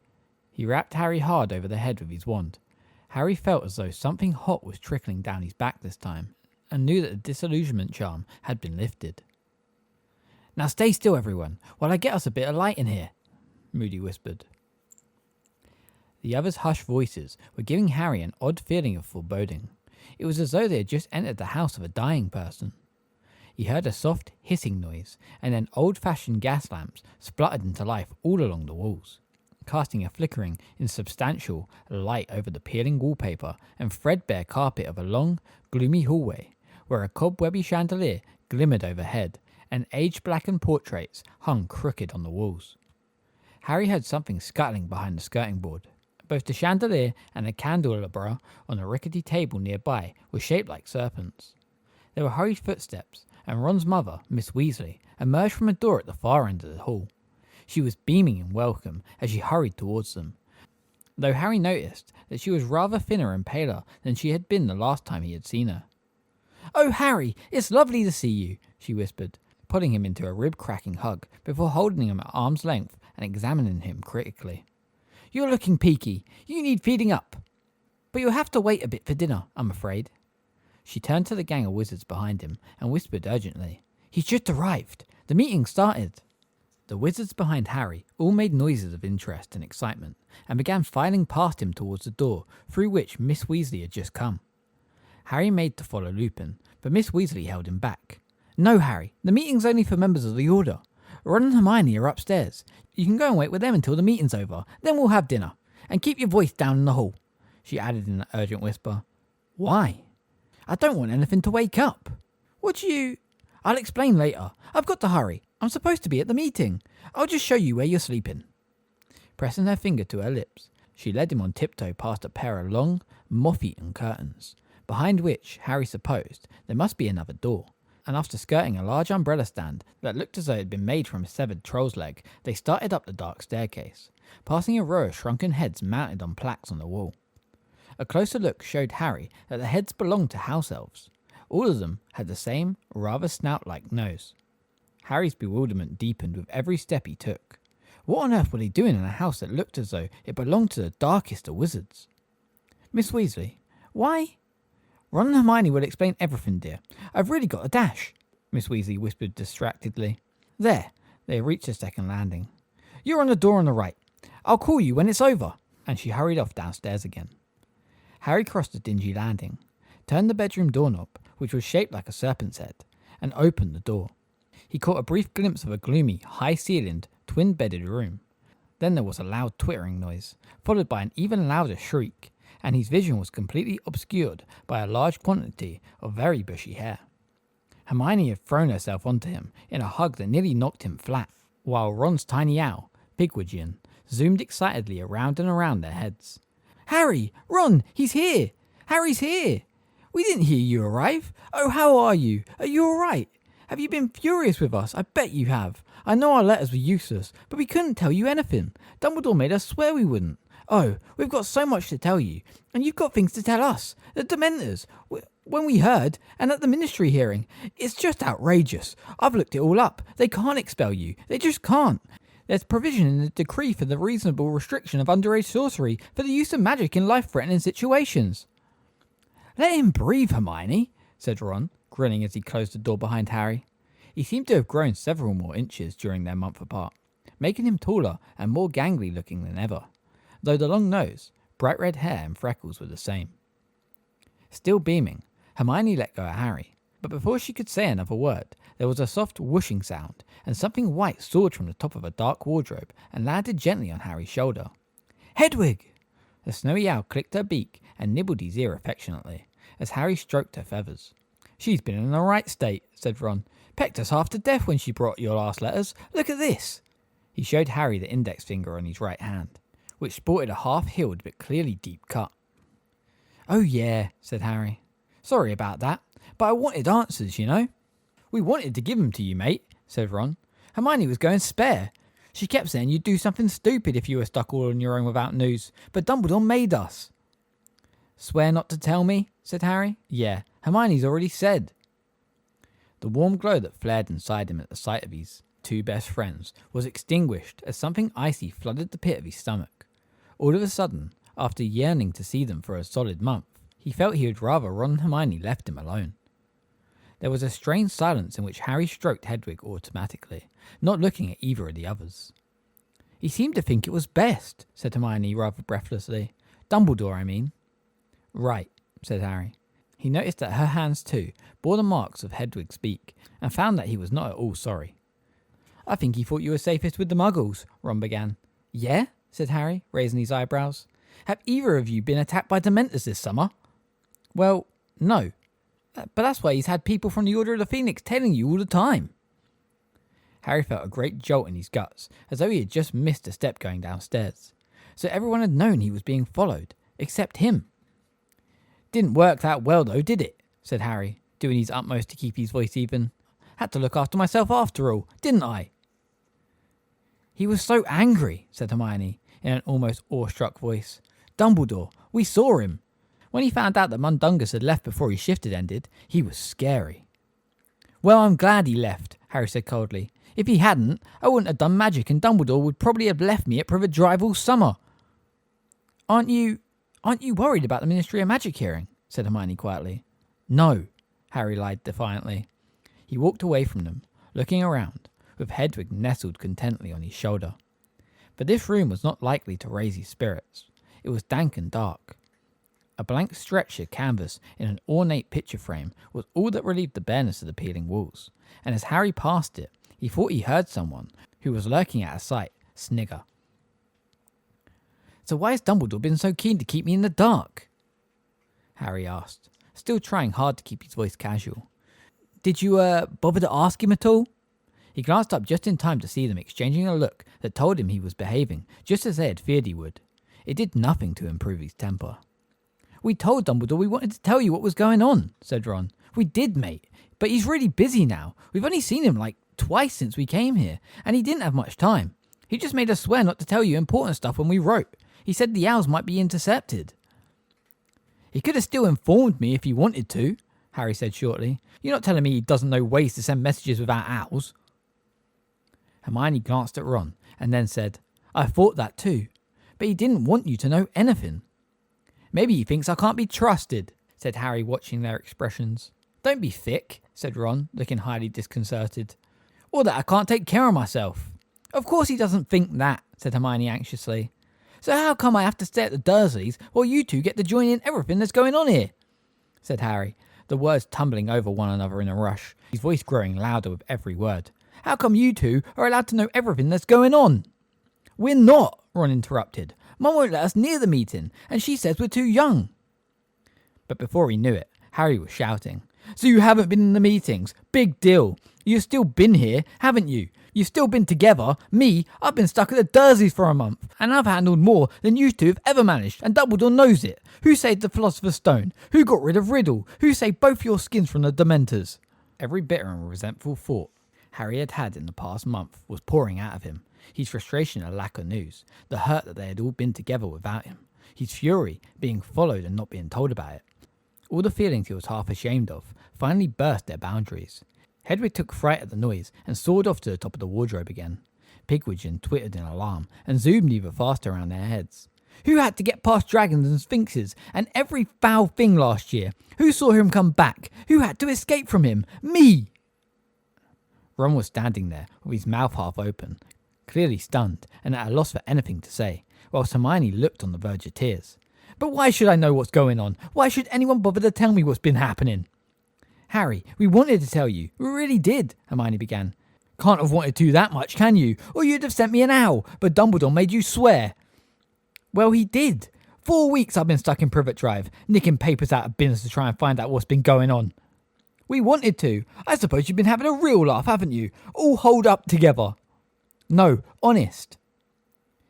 Speaker 2: He rapped Harry hard over the head with his wand. Harry felt as though something hot was trickling down his back this time, and knew that the disillusionment charm had been lifted. Now stay still, everyone, while I get us a bit of light in here, Moody whispered. The others' hushed voices were giving Harry an odd feeling of foreboding. It was as though they had just entered the house of a dying person. He heard a soft hissing noise, and then old-fashioned gas lamps spluttered into life all along the walls, casting a flickering, insubstantial light over the peeling wallpaper and threadbare carpet of a long, gloomy hallway, where a cobwebby chandelier glimmered overhead, and age-blackened portraits hung crooked on the walls. Harry heard something scuttling behind the skirting board. Both the chandelier and the candelabra on a rickety table nearby were shaped like serpents. There were hurried footsteps, and Ron's mother, Miss Weasley, emerged from a door at the far end of the hall. She was beaming in welcome as she hurried towards them, though Harry noticed that she was rather thinner and paler than she had been the last time he had seen her. "Oh, Harry, it's lovely to see you," she whispered, putting him into a rib-cracking hug before holding him at arm's length and examining him critically. "You're looking peaky. You need feeding up. But you'll have to wait a bit for dinner, I'm afraid." She turned to the gang of wizards behind him and whispered urgently, "He's just arrived. The meeting started." The wizards behind Harry all made noises of interest and excitement and began filing past him towards the door through which Miss Weasley had just come. Harry made to follow Lupin, but Miss Weasley held him back. "No, Harry, the meeting's only for members of the Order. Ron and Hermione are upstairs. You can go and wait with them until the meeting's over, then we'll have dinner. And keep your voice down in the hall," she added in an urgent whisper. "Why?" "I don't want anything to wake up." "What do you—" "I'll explain later. I've got to hurry. I'm supposed to be at the meeting. I'll just show you where you're sleeping." Pressing her finger to her lips, she led him on tiptoe past a pair of long, moth-eaten curtains, behind which, Harry supposed, there must be another door, and after skirting a large umbrella stand that looked as though it had been made from a severed troll's leg, they started up the dark staircase, passing a row of shrunken heads mounted on plaques on the wall. A closer look showed Harry that the heads belonged to house elves. All of them had the same, rather snout-like nose. Harry's bewilderment deepened with every step he took. What on earth were they doing in a house that looked as though it belonged to the darkest of wizards? "Miss Weasley, why—" "Ron and Hermione will explain everything, dear. I've really got a dash," Miss Weasley whispered distractedly. There, they had reached the second landing. "You're on the door on the right. I'll call you when it's over," and she hurried off downstairs again. Harry crossed the dingy landing, turned the bedroom doorknob, which was shaped like a serpent's head, and opened the door. He caught a brief glimpse of a gloomy, high-ceilinged, twin-bedded room. Then there was a loud twittering noise, followed by an even louder shriek, and his vision was completely obscured by a large quantity of very bushy hair. Hermione had thrown herself onto him in a hug that nearly knocked him flat, while Ron's tiny owl, Pigwidgeon, zoomed excitedly around and around their heads. "Harry! Ron! He's here! Harry's here! We didn't hear you arrive! Oh, how are you? Are you all right? Have you been furious with us? I bet you have. I know our letters were useless, but we couldn't tell you anything. Dumbledore made us swear we wouldn't. Oh, we've got so much to tell you, and you've got things to tell us. The Dementors, when we heard, and at the Ministry hearing, it's just outrageous. I've looked it all up. They can't expel you. They just can't. There's provision in the decree for the reasonable restriction of underage sorcery for the use of magic in life-threatening situations." "Let him breathe, Hermione," said Ron, grinning as he closed the door behind Harry. He seemed to have grown several more inches during their month apart, making him taller and more gangly looking than ever, though the long nose, bright red hair and freckles were the same. Still beaming, Hermione let go of Harry, but before she could say another word, there was a soft whooshing sound, and something white soared from the top of a dark wardrobe and landed gently on Harry's shoulder. "Hedwig!" The snowy owl clicked her beak and nibbled his ear affectionately, as Harry stroked her feathers. "She's been in a right state," said Ron. "Pecked us half to death when she brought your last letters. Look at this." He showed Harry the index finger on his right hand, which sported a half-healed but clearly deep cut. "Oh yeah," said Harry. "Sorry about that, but I wanted answers, you know." "We wanted to give them to you, mate," said Ron. "Hermione was going spare. She kept saying you'd do something stupid if you were stuck all on your own without news, but Dumbledore made us." "Swear not to tell me?" said Harry. "Yeah, Hermione's already said." The warm glow that flared inside him at the sight of his two best friends was extinguished as something icy flooded the pit of his stomach. All of a sudden, after yearning to see them for a solid month, he felt he would rather Ron and Hermione left him alone. There was a strange silence in which Harry stroked Hedwig automatically, not looking at either of the others. "He seemed to think it was best," said Hermione rather breathlessly. "Dumbledore, I mean." "Right," said Harry. He noticed that her hands too bore the marks of Hedwig's beak, and found that he was not at all sorry. "I think he thought you were safest with the Muggles," Ron began. "Yeah?" said Harry, raising his eyebrows. "Have either of you been attacked by Dementors this summer?" "Well, no. But that's why he's had people from the Order of the Phoenix telling you all the time." Harry felt a great jolt in his guts, as though he had just missed a step going downstairs. So everyone had known he was being followed, except him. "Didn't work that well though, did it?" said Harry, doing his utmost to keep his voice even. "Had to look after myself after all, didn't I?" "He was so angry," said Hermione, in an almost awestruck voice. "Dumbledore, we saw him. When he found out that Mundungus had left before his shift had ended, he was scary." "Well, I'm glad he left," Harry said coldly. "If he hadn't, I wouldn't have done magic and Dumbledore would probably have left me at Privet Drive all summer." Aren't you worried about the Ministry of Magic hearing?" said Hermione quietly. "No," Harry lied defiantly. He walked away from them, looking around, with Hedwig nestled contentedly on his shoulder. But this room was not likely to raise his spirits. It was dank and dark. A blank stretcher canvas in an ornate picture frame was all that relieved the bareness of the peeling walls, and as Harry passed it, he thought he heard someone, who was lurking at a sight, snigger. "So why has Dumbledore been so keen to keep me in the dark?" Harry asked, still trying hard to keep his voice casual. "Did you, bother to ask him at all?" He glanced up just in time to see them exchanging a look that told him he was behaving, just as they had feared he would. It did nothing to improve his temper. "We told Dumbledore we wanted to tell you what was going on," said Ron. "We did, mate, but he's really busy now. We've only seen him like twice since we came here, and he didn't have much time. He just made us swear not to tell you important stuff when we wrote. He said the owls might be intercepted." "He could have still informed me if he wanted to," Harry said shortly. "You're not telling me he doesn't know ways to send messages without owls?" Hermione glanced at Ron and then said, "I thought that too, but he didn't want you to know anything." "Maybe he thinks I can't be trusted," said Harry, watching their expressions. "Don't be thick," said Ron, looking highly disconcerted. "Or that I can't take care of myself." "Of course he doesn't think that," said Hermione anxiously. "So how come I have to stay at the Dursleys while you two get to join in everything that's going on here?" said Harry, the words tumbling over one another in a rush, his voice growing louder with every word. "How come you two are allowed to know everything that's going on?" "We're not," Ron interrupted. "Mum won't let us near the meeting, and she says we're too young." But before he knew it, Harry was shouting, "So you haven't been in the meetings? Big deal. You've still been here, haven't you? You've still been together. Me, I've been stuck at the Dursleys for a month, and I've handled more than you two have ever managed, and Dumbledore knows it. Who saved the Philosopher's Stone? Who got rid of Riddle? Who saved both your skins from the Dementors?" Every bitter and resentful thought Harry had had in the past month was pouring out of him. His frustration at lack of news, the hurt that they had all been together without him, his fury being followed and not being told about it. All the feelings he was half ashamed of finally burst their boundaries. Hedwig took fright at the noise and soared off to the top of the wardrobe again. Pigwidgeon twittered in alarm and zoomed even faster around their heads. "Who had to get past dragons and sphinxes and every foul thing last year? Who saw him come back? Who had to escape from him? Me!" Ron was standing there with his mouth half open, clearly stunned and at a loss for anything to say, whilst Hermione looked on the verge of tears. "But why should I know what's going on? Why should anyone bother to tell me what's been happening?" "Harry, we wanted to tell you. We really did," Hermione began. "Can't have wanted to that much, can you? Or you'd have sent me an owl, but Dumbledore made you swear." "Well, he did. 4 weeks I've been stuck in Privet Drive, nicking papers out of bins to try and find out what's been going on. We wanted to. I suppose you've been having a real laugh, haven't you? All holed up together. No, honest.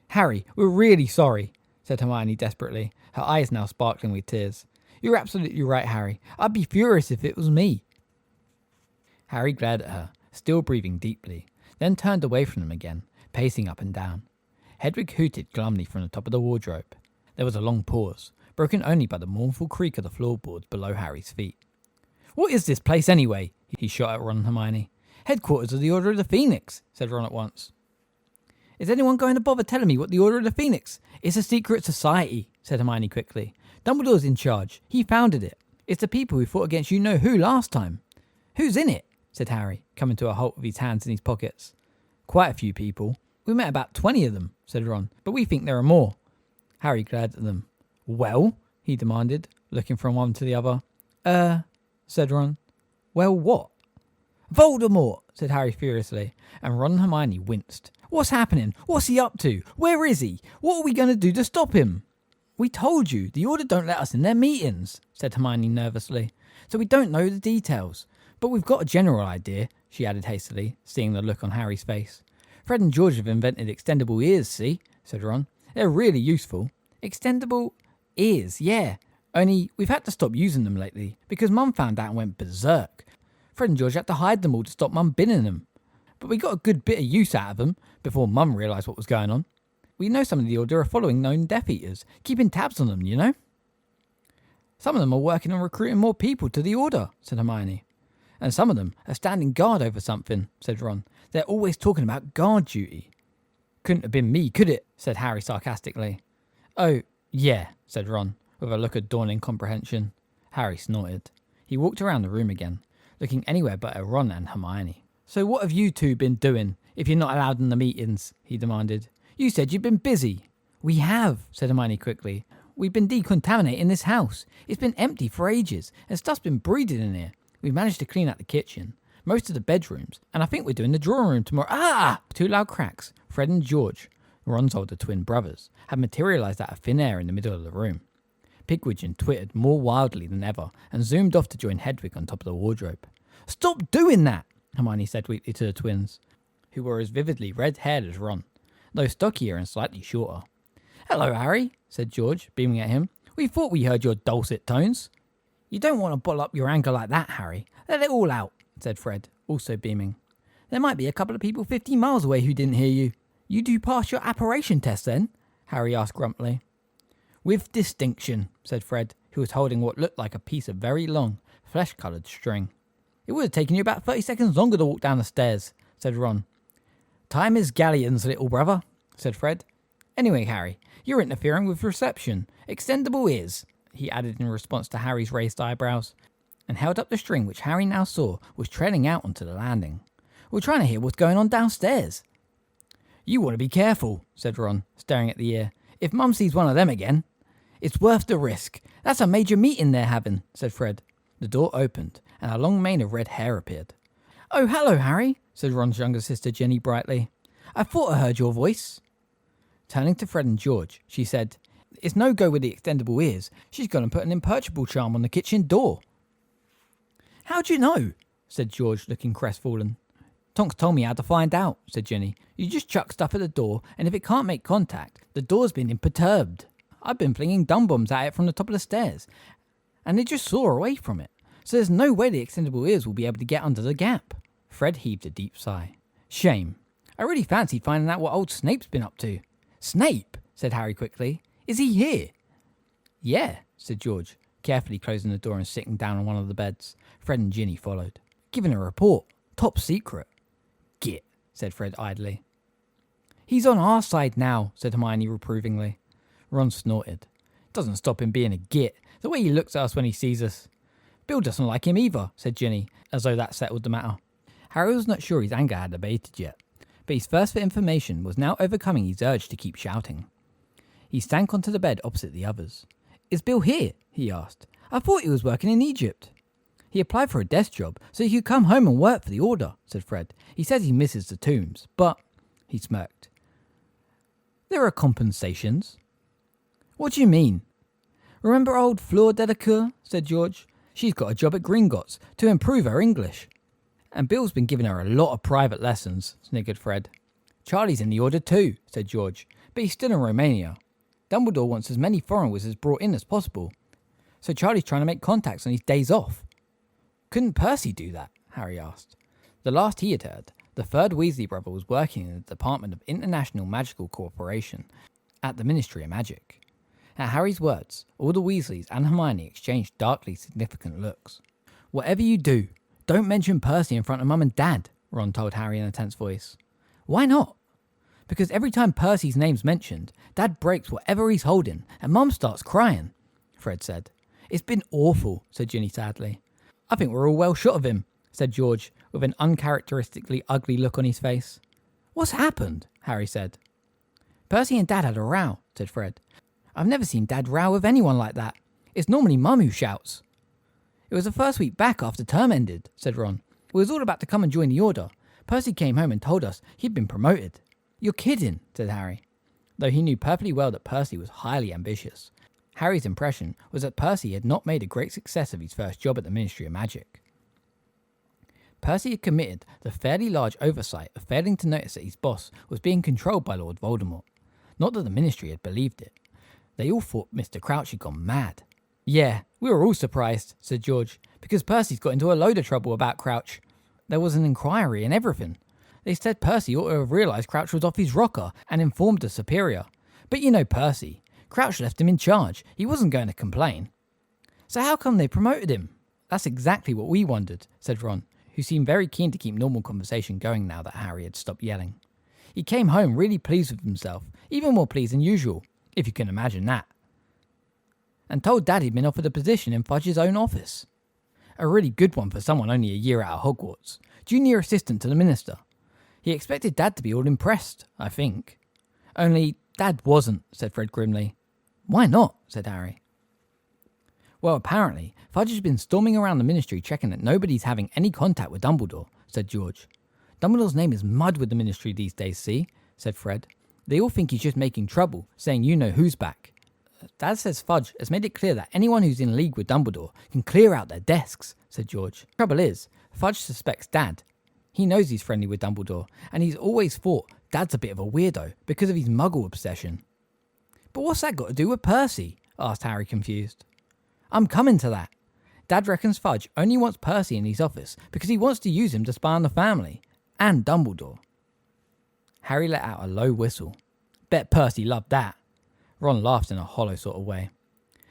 Speaker 2: Harry, we're really sorry, said Hermione desperately, her eyes now sparkling with tears. You're absolutely right, Harry. I'd be furious if it was me. Harry glared at her, still breathing deeply, then turned away from them again, pacing up and down. Hedwig hooted glumly from the top of the wardrobe. There was a long pause, broken only by the mournful creak of the floorboards below Harry's feet. What is this place anyway? He shot at Ron and Hermione. Headquarters of the Order of the Phoenix, said Ron at once. Is anyone going to bother telling me what the Order of the Phoenix? It's a secret society, said Hermione quickly. Dumbledore's in charge. He founded it. It's the people who fought against you-know-who last time. Who's in it? Said Harry, coming to a halt with his hands in his pockets. Quite a few people. We met about 20 of them, said Ron, but we think there are more. Harry glared at them. Well? He demanded, looking from one to the other. Said Ron. Well, what? Voldemort, said Harry furiously, and Ron and Hermione winced. What's happening? What's he up to? Where is he? What are we going to do to stop him? We told you, the Order don't let us in their meetings, said Hermione nervously, so we don't know the details. But we've got a general idea, she added hastily, seeing the look on Harry's face. Fred and George have invented extendable ears, see, said Ron. They're really useful. Extendable ears, yeah. Only we've had to stop using them lately because Mum found out and went berserk. Fred and George had to hide them all to stop Mum binning them. But we got a good bit of use out of them before Mum realised what was going on. We know some of the Order are following known Death Eaters, keeping tabs on them, you know. Some of them are working on recruiting more people to the Order, said Hermione. And some of them are standing guard over something, said Ron. They're always talking about guard duty. Couldn't have been me, could it? Said Harry sarcastically. Oh, yeah, said Ron, with a look of dawning comprehension. Harry snorted. He walked around the room again, looking anywhere but at Ron and Hermione. So what have you two been doing, if you're not allowed in the meetings? He demanded. You said you've been busy. We have, said Hermione quickly. We've been decontaminating this house. It's been empty for ages, and stuff's been breeding in here. We've managed to clean out the kitchen, most of the bedrooms, and I think we're doing the drawing room tomorrow. Ah! Two loud cracks. Fred and George, Ron's older twin brothers, had materialised out of thin air in the middle of the room. Pigwidgeon twittered more wildly than ever and zoomed off to join Hedwig on top of the wardrobe. Stop doing that, Hermione said weakly to the twins, who were as vividly red-haired as Ron, though stockier and slightly shorter. Hello, Harry, said George, beaming at him. We thought we heard your dulcet tones. You don't want to bottle up your anger like that, Harry. Let it all out, said Fred, also beaming. There might be a couple of people 50 miles away who didn't hear you. You do pass your apparition test then? Harry asked grumpily. With distinction, said Fred, who was holding what looked like a piece of very long, flesh-coloured string. It would have taken you about 30 seconds longer to walk down the stairs, said Ron. Time is galleons, little brother, said Fred. Anyway, Harry, you're interfering with reception. Extendable ears, he added in response to Harry's raised eyebrows, and held up the string which Harry now saw was trailing out onto the landing. We're trying to hear what's going on downstairs. You want to be careful, said Ron, staring at the ear. If Mum sees one of them again. It's worth the risk. That's a major meeting they're having, said Fred. The door opened, and a long mane of red hair appeared. Oh, hello, Harry, said Ron's younger sister Jenny brightly. I thought I heard your voice. Turning to Fred and George, she said, It's no go with the extendable ears. She's going to put an imperturbable charm on the kitchen door. How'd you know? Said George, looking crestfallen. Tonks told me how to find out, said Jenny. You just chuck stuff at the door, and if it can't make contact, the door's been imperturbed. I've been flinging dumb bombs at it from the top of the stairs, and it just soar away from it. So there's no way the extendable ears will be able to get under the gap. Fred heaved a deep sigh. Shame. I really fancied finding out what old Snape's been up to. Snape, said Harry quickly. Is he here? Yeah, said George, carefully closing the door and sitting down on one of the beds. Fred and Ginny followed. Giving a report. Top secret. Git, said Fred idly. He's on our side now, said Hermione reprovingly. Ron snorted. Doesn't stop him being a git, the way he looks at us when he sees us. Bill doesn't like him either, said Ginny, as though that settled the matter. Harry was not sure his anger had abated yet, but his thirst for information was now overcoming his urge to keep shouting. He sank onto the bed opposite the others. Is Bill here? He asked. I thought he was working in Egypt. He applied for a desk job so he could come home and work for the Order, said Fred. He says he misses the tombs, but... He smirked. There are compensations. What do you mean? Remember old Fleur Delacour? Said George. She's got a job at Gringotts to improve her English. And Bill's been giving her a lot of private lessons, sniggered Fred. Charlie's in the order too, said George, but he's still in Romania. Dumbledore wants as many foreign wizards brought in as possible, so Charlie's trying to make contacts on his days off. Couldn't Percy do that? Harry asked. The last he had heard, the third Weasley brother was working in the Department of International Magical Cooperation at the Ministry of Magic. At Harry's words, all the Weasleys and Hermione exchanged darkly significant looks. Whatever you do, don't mention Percy in front of Mum and Dad, Ron told Harry in a tense voice. Why not? Because every time Percy's name's mentioned, Dad breaks whatever he's holding and Mum starts crying, Fred said. It's been awful, said Ginny sadly. I think we're all well shot of him, said George, with an uncharacteristically ugly look on his face. What's happened? Harry said. Percy and Dad had a row, said Fred. I've never seen Dad row with anyone like that. It's normally Mum who shouts. It was the first week back after term ended, said Ron. We was all about to come and join the order. Percy came home and told us he'd been promoted. You're kidding, said Harry. Though he knew perfectly well that Percy was highly ambitious. Harry's impression was that Percy had not made a great success of his first job at the Ministry of Magic. Percy had committed the fairly large oversight of failing to notice that his boss was being controlled by Lord Voldemort. Not that the Ministry had believed it. They all thought Mr. Crouch had gone mad. Yeah, we were all surprised, said George, because Percy's got into a load of trouble about Crouch. There was an inquiry and everything. They said Percy ought to have realised Crouch was off his rocker and informed the superior. But you know Percy. Crouch left him in charge. He wasn't going to complain. So how come they promoted him? That's exactly what we wondered, said Ron, who seemed very keen to keep normal conversation going now that Harry had stopped yelling. He came home really pleased with himself, even more pleased than usual, if you can imagine that. And told Dad he'd been offered a position in Fudge's own office. A really good one for someone only a year out of Hogwarts. Junior assistant to the minister. He expected Dad to be all impressed, I think. Only Dad wasn't, said Fred grimly. Why not? Said Harry. Well, apparently, Fudge has been storming around the ministry checking that nobody's having any contact with Dumbledore, said George. Dumbledore's name is mud with the ministry these days, see? Said Fred. They all think he's just making trouble, saying you know who's back. Dad says Fudge has made it clear that anyone who's in league with Dumbledore can clear out their desks, said George. Trouble is, Fudge suspects Dad. He knows he's friendly with Dumbledore, and he's always thought Dad's a bit of a weirdo because of his muggle obsession. But what's that got to do with Percy? Asked Harry confused. I'm coming to that. Dad reckons Fudge only wants Percy in his office because he wants to use him to spy on the family. And Dumbledore. Harry let out a low whistle. Bet Percy loved that. Ron laughed in a hollow sort of way.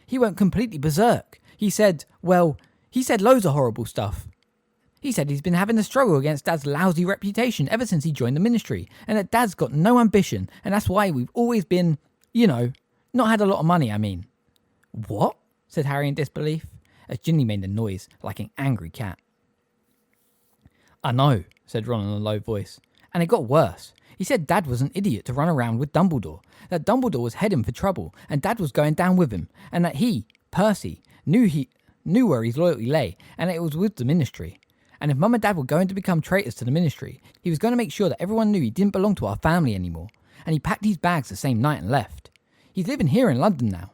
Speaker 2: He went completely berserk. He said loads of horrible stuff. He said he's been having a struggle against Dad's lousy reputation ever since he joined the ministry, and that Dad's got no ambition, and that's why we've always been, not had a lot of money, I mean. What? Said Harry in disbelief, as Ginny made a noise like an angry cat. I know, said Ron in a low voice, and it got worse. He said Dad was an idiot to run around with Dumbledore, that Dumbledore was heading for trouble, and Dad was going down with him, and that he, Percy, knew where his loyalty lay, and that it was with the ministry. And if Mum and Dad were going to become traitors to the ministry, he was going to make sure that everyone knew he didn't belong to our family anymore, and he packed his bags the same night and left. He's living here in London now.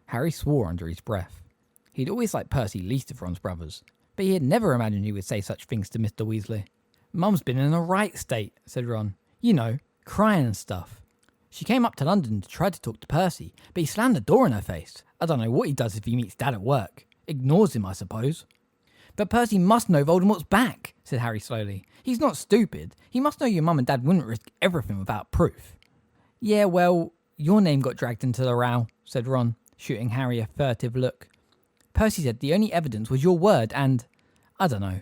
Speaker 2: Harry swore under his breath. He'd always liked Percy least of Ron's brothers, but he had never imagined he would say such things to Mr. Weasley. Mum's been in a right state, said Ron. Crying and stuff. She came up to London to try to talk to Percy, but he slammed the door in her face. I don't know what he does if he meets Dad at work. Ignores him, I suppose. But Percy must know Voldemort's back, said Harry slowly. He's not stupid. He must know your mum and Dad wouldn't risk everything without proof. Yeah, well, your name got dragged into the row, said Ron, shooting Harry a furtive look. Percy said the only evidence was your word and, I don't know.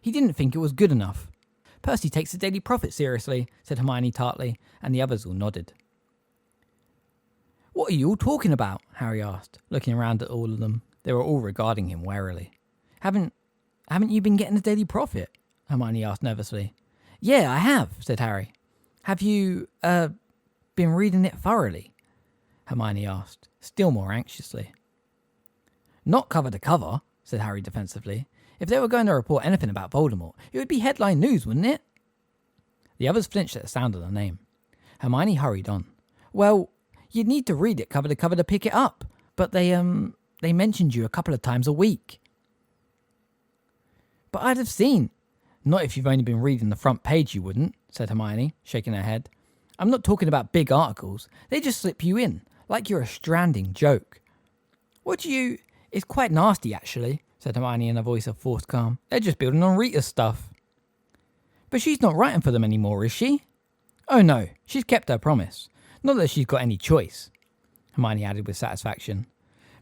Speaker 2: He didn't think it was good enough. Percy takes the Daily Prophet seriously, said Hermione tartly, and the others all nodded. What are you all talking about? Harry asked, looking around at all of them. They were all regarding him warily. Haven't you been getting the Daily Prophet? Hermione asked nervously. Yeah, I have, said Harry. Have you, been reading it thoroughly? Hermione asked, still more anxiously. Not cover to cover, said Harry defensively. If they were going to report anything about Voldemort, it would be headline news, wouldn't it? The others flinched at the sound of the name. Hermione hurried on. Well, you'd need to read it cover to cover to pick it up. But they mentioned you a couple of times a week. But I'd have seen. Not if you've only been reading the front page, you wouldn't, said Hermione, shaking her head. I'm not talking about big articles. They just slip you in, like you're a stranding joke. It's quite nasty, actually, said Hermione in a voice of forced calm. They're just building on Rita's stuff. But she's not writing for them anymore, is she? Oh no, she's kept her promise. Not that she's got any choice, Hermione added with satisfaction.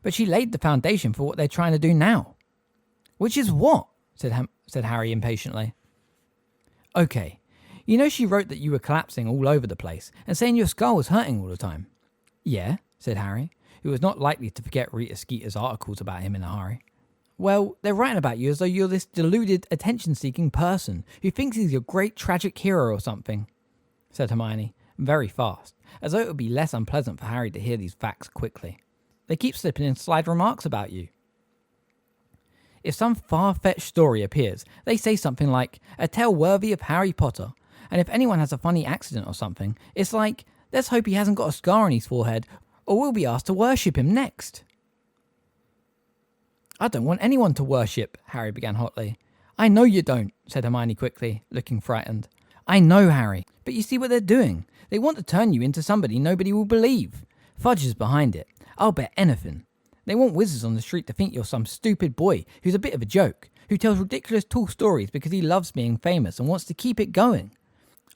Speaker 2: But she laid the foundation for what they're trying to do now. Which is what? Said Harry impatiently. Okay, you know she wrote that you were collapsing all over the place and saying your skull was hurting all the time. Yeah, said Harry, who was not likely to forget Rita Skeeter's articles about him in a hurry. Well, they're writing about you as though you're this deluded, attention-seeking person who thinks he's your great tragic hero or something, said Hermione, very fast, as though it would be less unpleasant for Harry to hear these facts quickly. They keep slipping in slide remarks about you. If some far-fetched story appears, they say something like, a tale worthy of Harry Potter, and if anyone has a funny accident or something, it's like, let's hope he hasn't got a scar on his forehead, or we'll be asked to worship him next. I don't want anyone to worship, Harry began hotly. I know you don't, said Hermione quickly, looking frightened. I know, Harry, but you see what they're doing. They want to turn you into somebody nobody will believe. Fudge is behind it. I'll bet anything. They want wizards on the street to think you're some stupid boy who's a bit of a joke, who tells ridiculous tall stories because he loves being famous and wants to keep it going.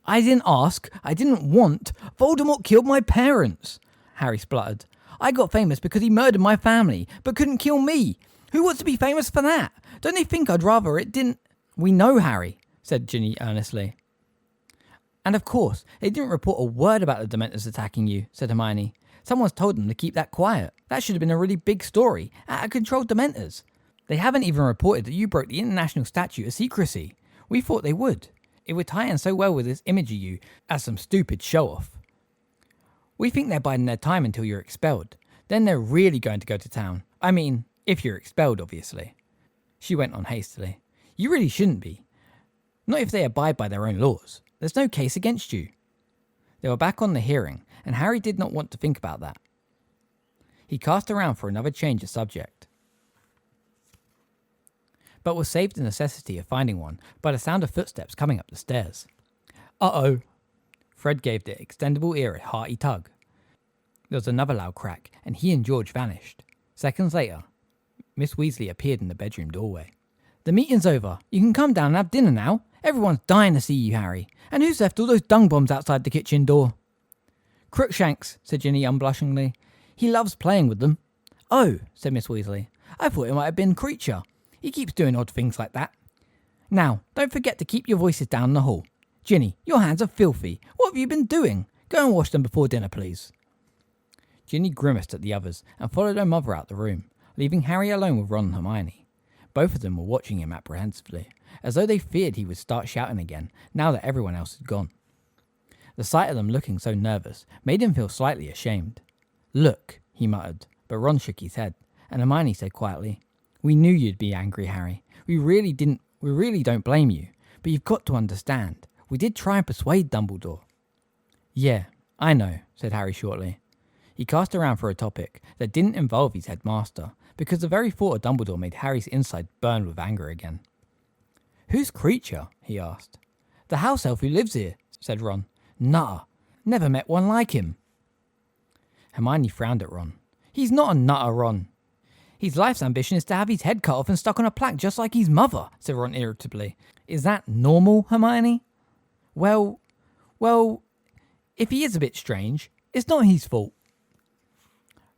Speaker 2: I didn't ask, I didn't want. Voldemort killed my parents, Harry spluttered. I got famous because he murdered my family, but couldn't kill me. Who wants to be famous for that? Don't they think I'd rather it didn't... We know, Harry, said Ginny earnestly. And of course, they didn't report a word about the Dementors attacking you, said Hermione. Someone's told them to keep that quiet. That should have been a really big story. Out-of-control Dementors. They haven't even reported that you broke the international statute of secrecy. We thought they would. It would tie in so well with this image of you as some stupid show-off. We think they're biding their time until you're expelled. Then they're really going to go to town. I mean, if you're expelled, obviously. She went on hastily. You really shouldn't be. Not if they abide by their own laws. There's no case against you. They were back on the hearing, and Harry did not want to think about that. He cast around for another change of subject, but was saved the necessity of finding one by the sound of footsteps coming up the stairs. Uh-oh. Fred gave the extendable ear a hearty tug. There was another loud crack, and he and George vanished. Seconds later, Miss Weasley appeared in the bedroom doorway. The meeting's over. You can come down and have dinner now. Everyone's dying to see you, Harry. And who's left all those dung bombs outside the kitchen door? Crookshanks, said Ginny unblushingly. He loves playing with them. Oh, said Miss Weasley. I thought it might have been Creature. He keeps doing odd things like that. Now, don't forget to keep your voices down in the hall. Ginny, your hands are filthy. What have you been doing? Go and wash them before dinner, please. Ginny grimaced at the others and followed her mother out the room, leaving Harry alone with Ron and Hermione. Both of them were watching him apprehensively, as though they feared he would start shouting again, now that everyone else had gone. The sight of them looking so nervous made him feel slightly ashamed. Look, he muttered, but Ron shook his head, and Hermione said quietly, We knew you'd be angry, Harry. We really don't blame you, but you've got to understand. We did try and persuade Dumbledore. Yeah, I know, said Harry shortly. He cast around for a topic that didn't involve his headmaster, because the very thought of Dumbledore made Harry's inside burn with anger again. Who's Creature? He asked. The house elf who lives here, said Ron. Nutter. Never met one like him. Hermione frowned at Ron. He's not a nutter, Ron. His life's ambition is to have his head cut off and stuck on a plaque just like his mother, said Ron irritably. Is that normal, Hermione? Well, if he is a bit strange, it's not his fault.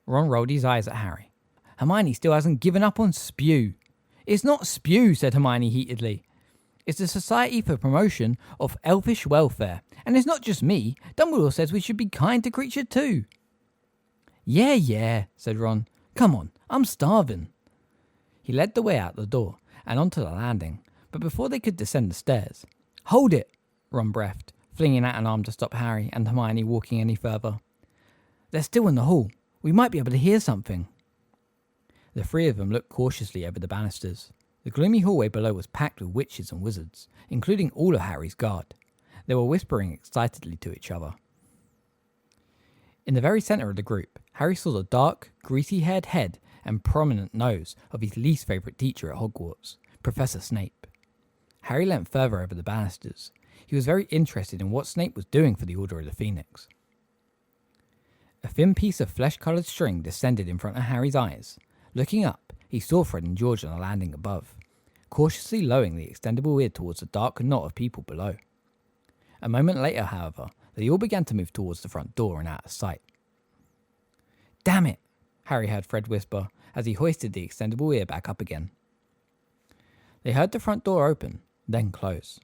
Speaker 2: Ron rolled his eyes at Harry. Hermione still hasn't given up on Spew. It's not Spew, said Hermione heatedly. It's the Society for Promotion of Elfish Welfare. And it's not just me. Dumbledore says we should be kind to Creature too. Yeah, said Ron. Come on, I'm starving. He led the way out the door and onto the landing, but before they could descend the stairs... Hold it, Ron breathed, flinging out an arm to stop Harry and Hermione walking any further. They're still in the hall. We might be able to hear something. The three of them looked cautiously over the banisters. The gloomy hallway below was packed with witches and wizards, including all of Harry's guard. They were whispering excitedly to each other. In the very centre of the group, Harry saw the dark, greasy-haired head and prominent nose of his least favourite teacher at Hogwarts, Professor Snape. Harry leant further over the banisters. He was very interested in what Snape was doing for the Order of the Phoenix. A thin piece of flesh-coloured string descended in front of Harry's eyes. Looking up, he saw Fred and George on the landing above, cautiously lowering the extendable ear towards the dark knot of people below. A moment later, however, they all began to move towards the front door and out of sight. "Damn it!" Harry heard Fred whisper as he hoisted the extendable ear back up again. They heard the front door open, then close.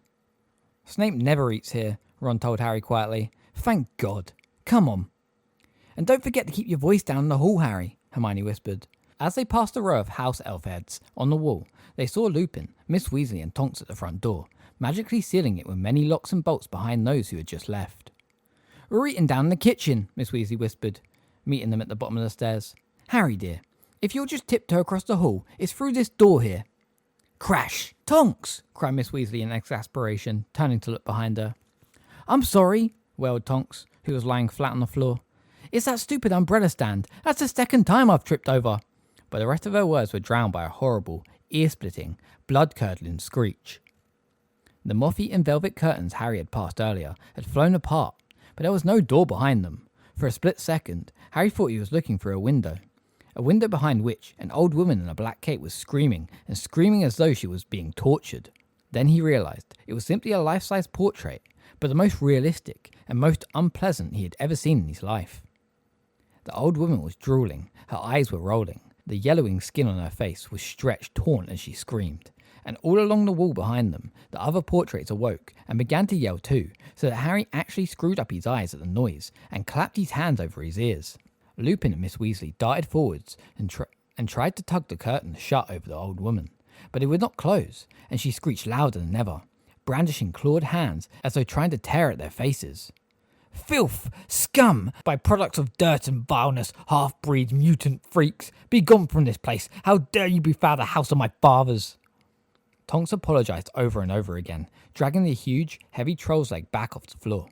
Speaker 2: "Snape never eats here," Ron told Harry quietly. "Thank God. Come on." "And don't forget to keep your voice down in the hall, Harry," Hermione whispered. As they passed a row of house elf heads on the wall, they saw Lupin, Miss Weasley and Tonks at the front door, magically sealing it with many locks and bolts behind those who had just left. "We're eating down in the kitchen," Miss Weasley whispered, meeting them at the bottom of the stairs. "Harry, dear, if you'll just tiptoe across the hall, it's through this door here." "Crash! Tonks!" cried Miss Weasley in exasperation, turning to look behind her. "I'm sorry," wailed Tonks, who was lying flat on the floor. "It's that stupid umbrella stand. That's the second time I've tripped over." But the rest of her words were drowned by a horrible, ear-splitting, blood-curdling screech. The moth-eaten velvet curtains Harry had passed earlier had flown apart, but there was no door behind them. For a split second, Harry thought he was looking through a window behind which an old woman in a black cape was screaming, and screaming as though she was being tortured. Then he realised it was simply a life-size portrait, but the most realistic and most unpleasant he had ever seen in his life. The old woman was drooling, her eyes were rolling, the yellowing skin on her face was stretched taut as she screamed, and all along the wall behind them, the other portraits awoke and began to yell too, so that Harry actually screwed up his eyes at the noise and clapped his hands over his ears. Lupin and Miss Weasley darted forwards and tried to tug the curtain shut over the old woman, but it would not close, and she screeched louder than ever, brandishing clawed hands as though trying to tear at their faces. "Filth! Scum! By-products of dirt and vileness, half-breed mutant freaks! Be gone from this place! How dare you befoul the house of my fathers!" Tonks apologised over and over again, dragging the huge, heavy troll's leg back off the floor.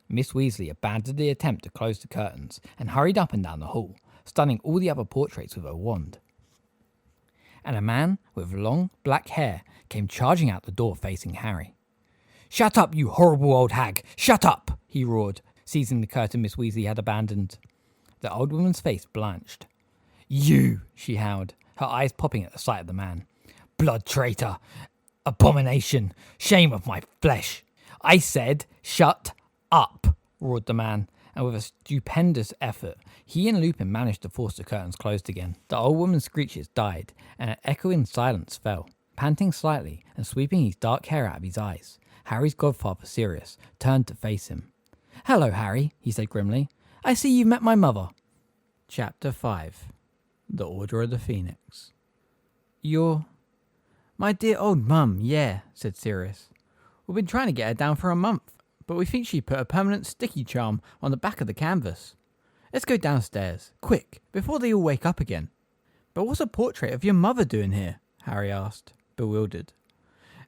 Speaker 2: Miss Weasley abandoned the attempt to close the curtains and hurried up and down the hall, stunning all the other portraits with her wand. And a man with long, black hair came charging out the door facing Harry. "Shut up, you horrible old hag! Shut up!" he roared, seizing the curtain Miss Weasley had abandoned. The old woman's face blanched. "You!" she howled, her eyes popping at the sight of the man. "Blood traitor! Abomination! Shame of my flesh! I said, shut up!" roared the man, and with a stupendous effort, he and Lupin managed to force the curtains closed again. The old woman's screeches died, and an echoing silence fell. Panting slightly and sweeping his dark hair out of his eyes, Harry's godfather, Sirius, turned to face him. "Hello, Harry," he said grimly. "I see you've met my mother." Chapter 5. The Order of the Phoenix. "You're... my dear old mum, yeah," said Sirius. "We've been trying to get her down for a month, but we think she put a permanent sticky charm on the back of the canvas. Let's go downstairs, quick, before they all wake up again." "But what's a portrait of your mother doing here?" Harry asked, bewildered.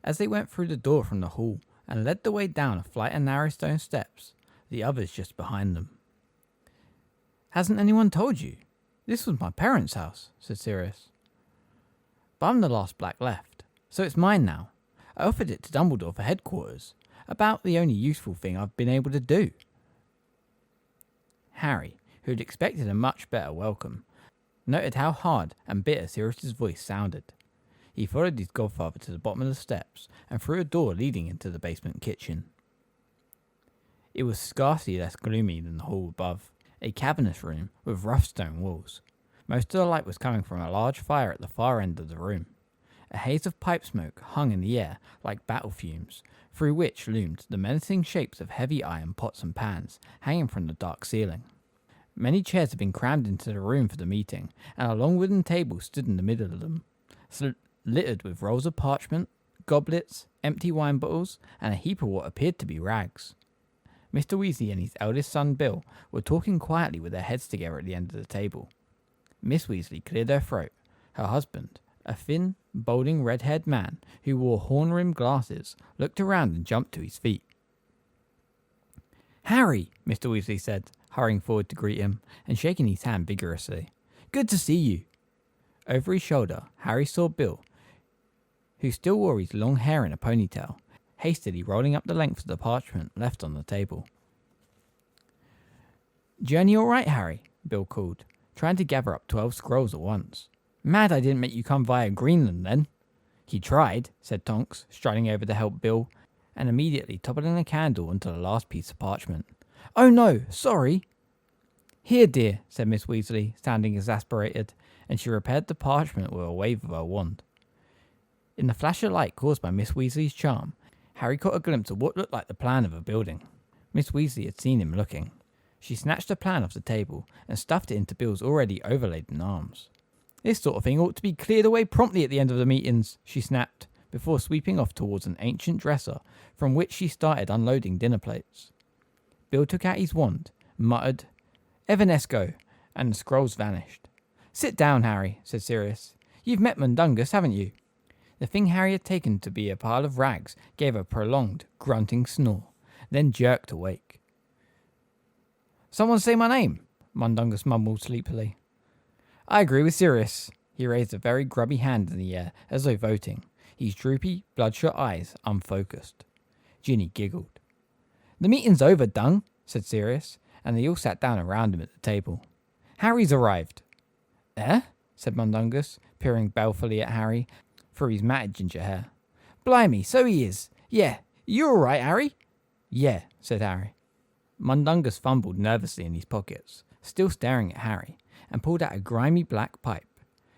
Speaker 2: As they went through the door from the hall and led the way down a flight of narrow stone steps, the others just behind them. "Hasn't anyone told you? This was my parents' house," said Sirius. "But I'm the last black left, so it's mine now. I offered it to Dumbledore for headquarters, about the only useful thing I've been able to do." Harry, who had expected a much better welcome, noted how hard and bitter Sirius's voice sounded. He followed his godfather to the bottom of the steps and through a door leading into the basement kitchen. It was scarcely less gloomy than the hall above, a cavernous room with rough stone walls. Most of the light was coming from a large fire at the far end of the room. A haze of pipe smoke hung in the air like battle fumes, through which loomed the menacing shapes of heavy iron pots and pans hanging from the dark ceiling. Many chairs had been crammed into the room for the meeting, and a long wooden table stood in the middle of them, littered with rolls of parchment, goblets, empty wine bottles, and a heap of what appeared to be rags. Mr. Weasley and his eldest son Bill were talking quietly with their heads together at the end of the table. Miss Weasley cleared her throat. Her husband, a thin, balding, red-haired man who wore horn-rimmed glasses, looked around and jumped to his feet. "Harry," Mr. Weasley said, hurrying forward to greet him and shaking his hand vigorously. "Good to see you." Over his shoulder, Harry saw Bill, who still wore his long hair in a ponytail, hastily rolling up the length of the parchment left on the table. "Journey all right, Harry?" Bill called, trying to gather up 12 scrolls at once. "Mad I didn't make you come via Greenland then." "He tried," said Tonks, striding over to help Bill, and immediately toppling a candle onto the last piece of parchment. "Oh no, sorry." "Here, dear," said Miss Weasley, sounding exasperated, and she repaired the parchment with a wave of her wand. In the flash of light caused by Miss Weasley's charm, Harry caught a glimpse of what looked like the plan of a building. Miss Weasley had seen him looking. She snatched the plan off the table and stuffed it into Bill's already overladen arms. "This sort of thing ought to be cleared away promptly at the end of the meetings," she snapped, before sweeping off towards an ancient dresser from which she started unloading dinner plates. Bill took out his wand, muttered, "Evanesco," and the scrolls vanished. "Sit down, Harry," said Sirius. "You've met Mundungus, haven't you?" The thing Harry had taken to be a pile of rags gave a prolonged, grunting snore, then jerked awake. "Someone say my name," Mundungus mumbled sleepily. "I agree with Sirius." He raised a very grubby hand in the air, as though voting, his droopy, bloodshot eyes unfocused. Ginny giggled. "The meeting's over, Dung," said Sirius, and they all sat down around him at the table. "Harry's arrived." "Eh?" said Mundungus, peering balefully at Harry through his matted ginger hair. "Blimey, so he is. Yeah, you all right, Harry?" "Yeah," said Harry. Mundungus fumbled nervously in his pockets, still staring at Harry, and pulled out a grimy black pipe.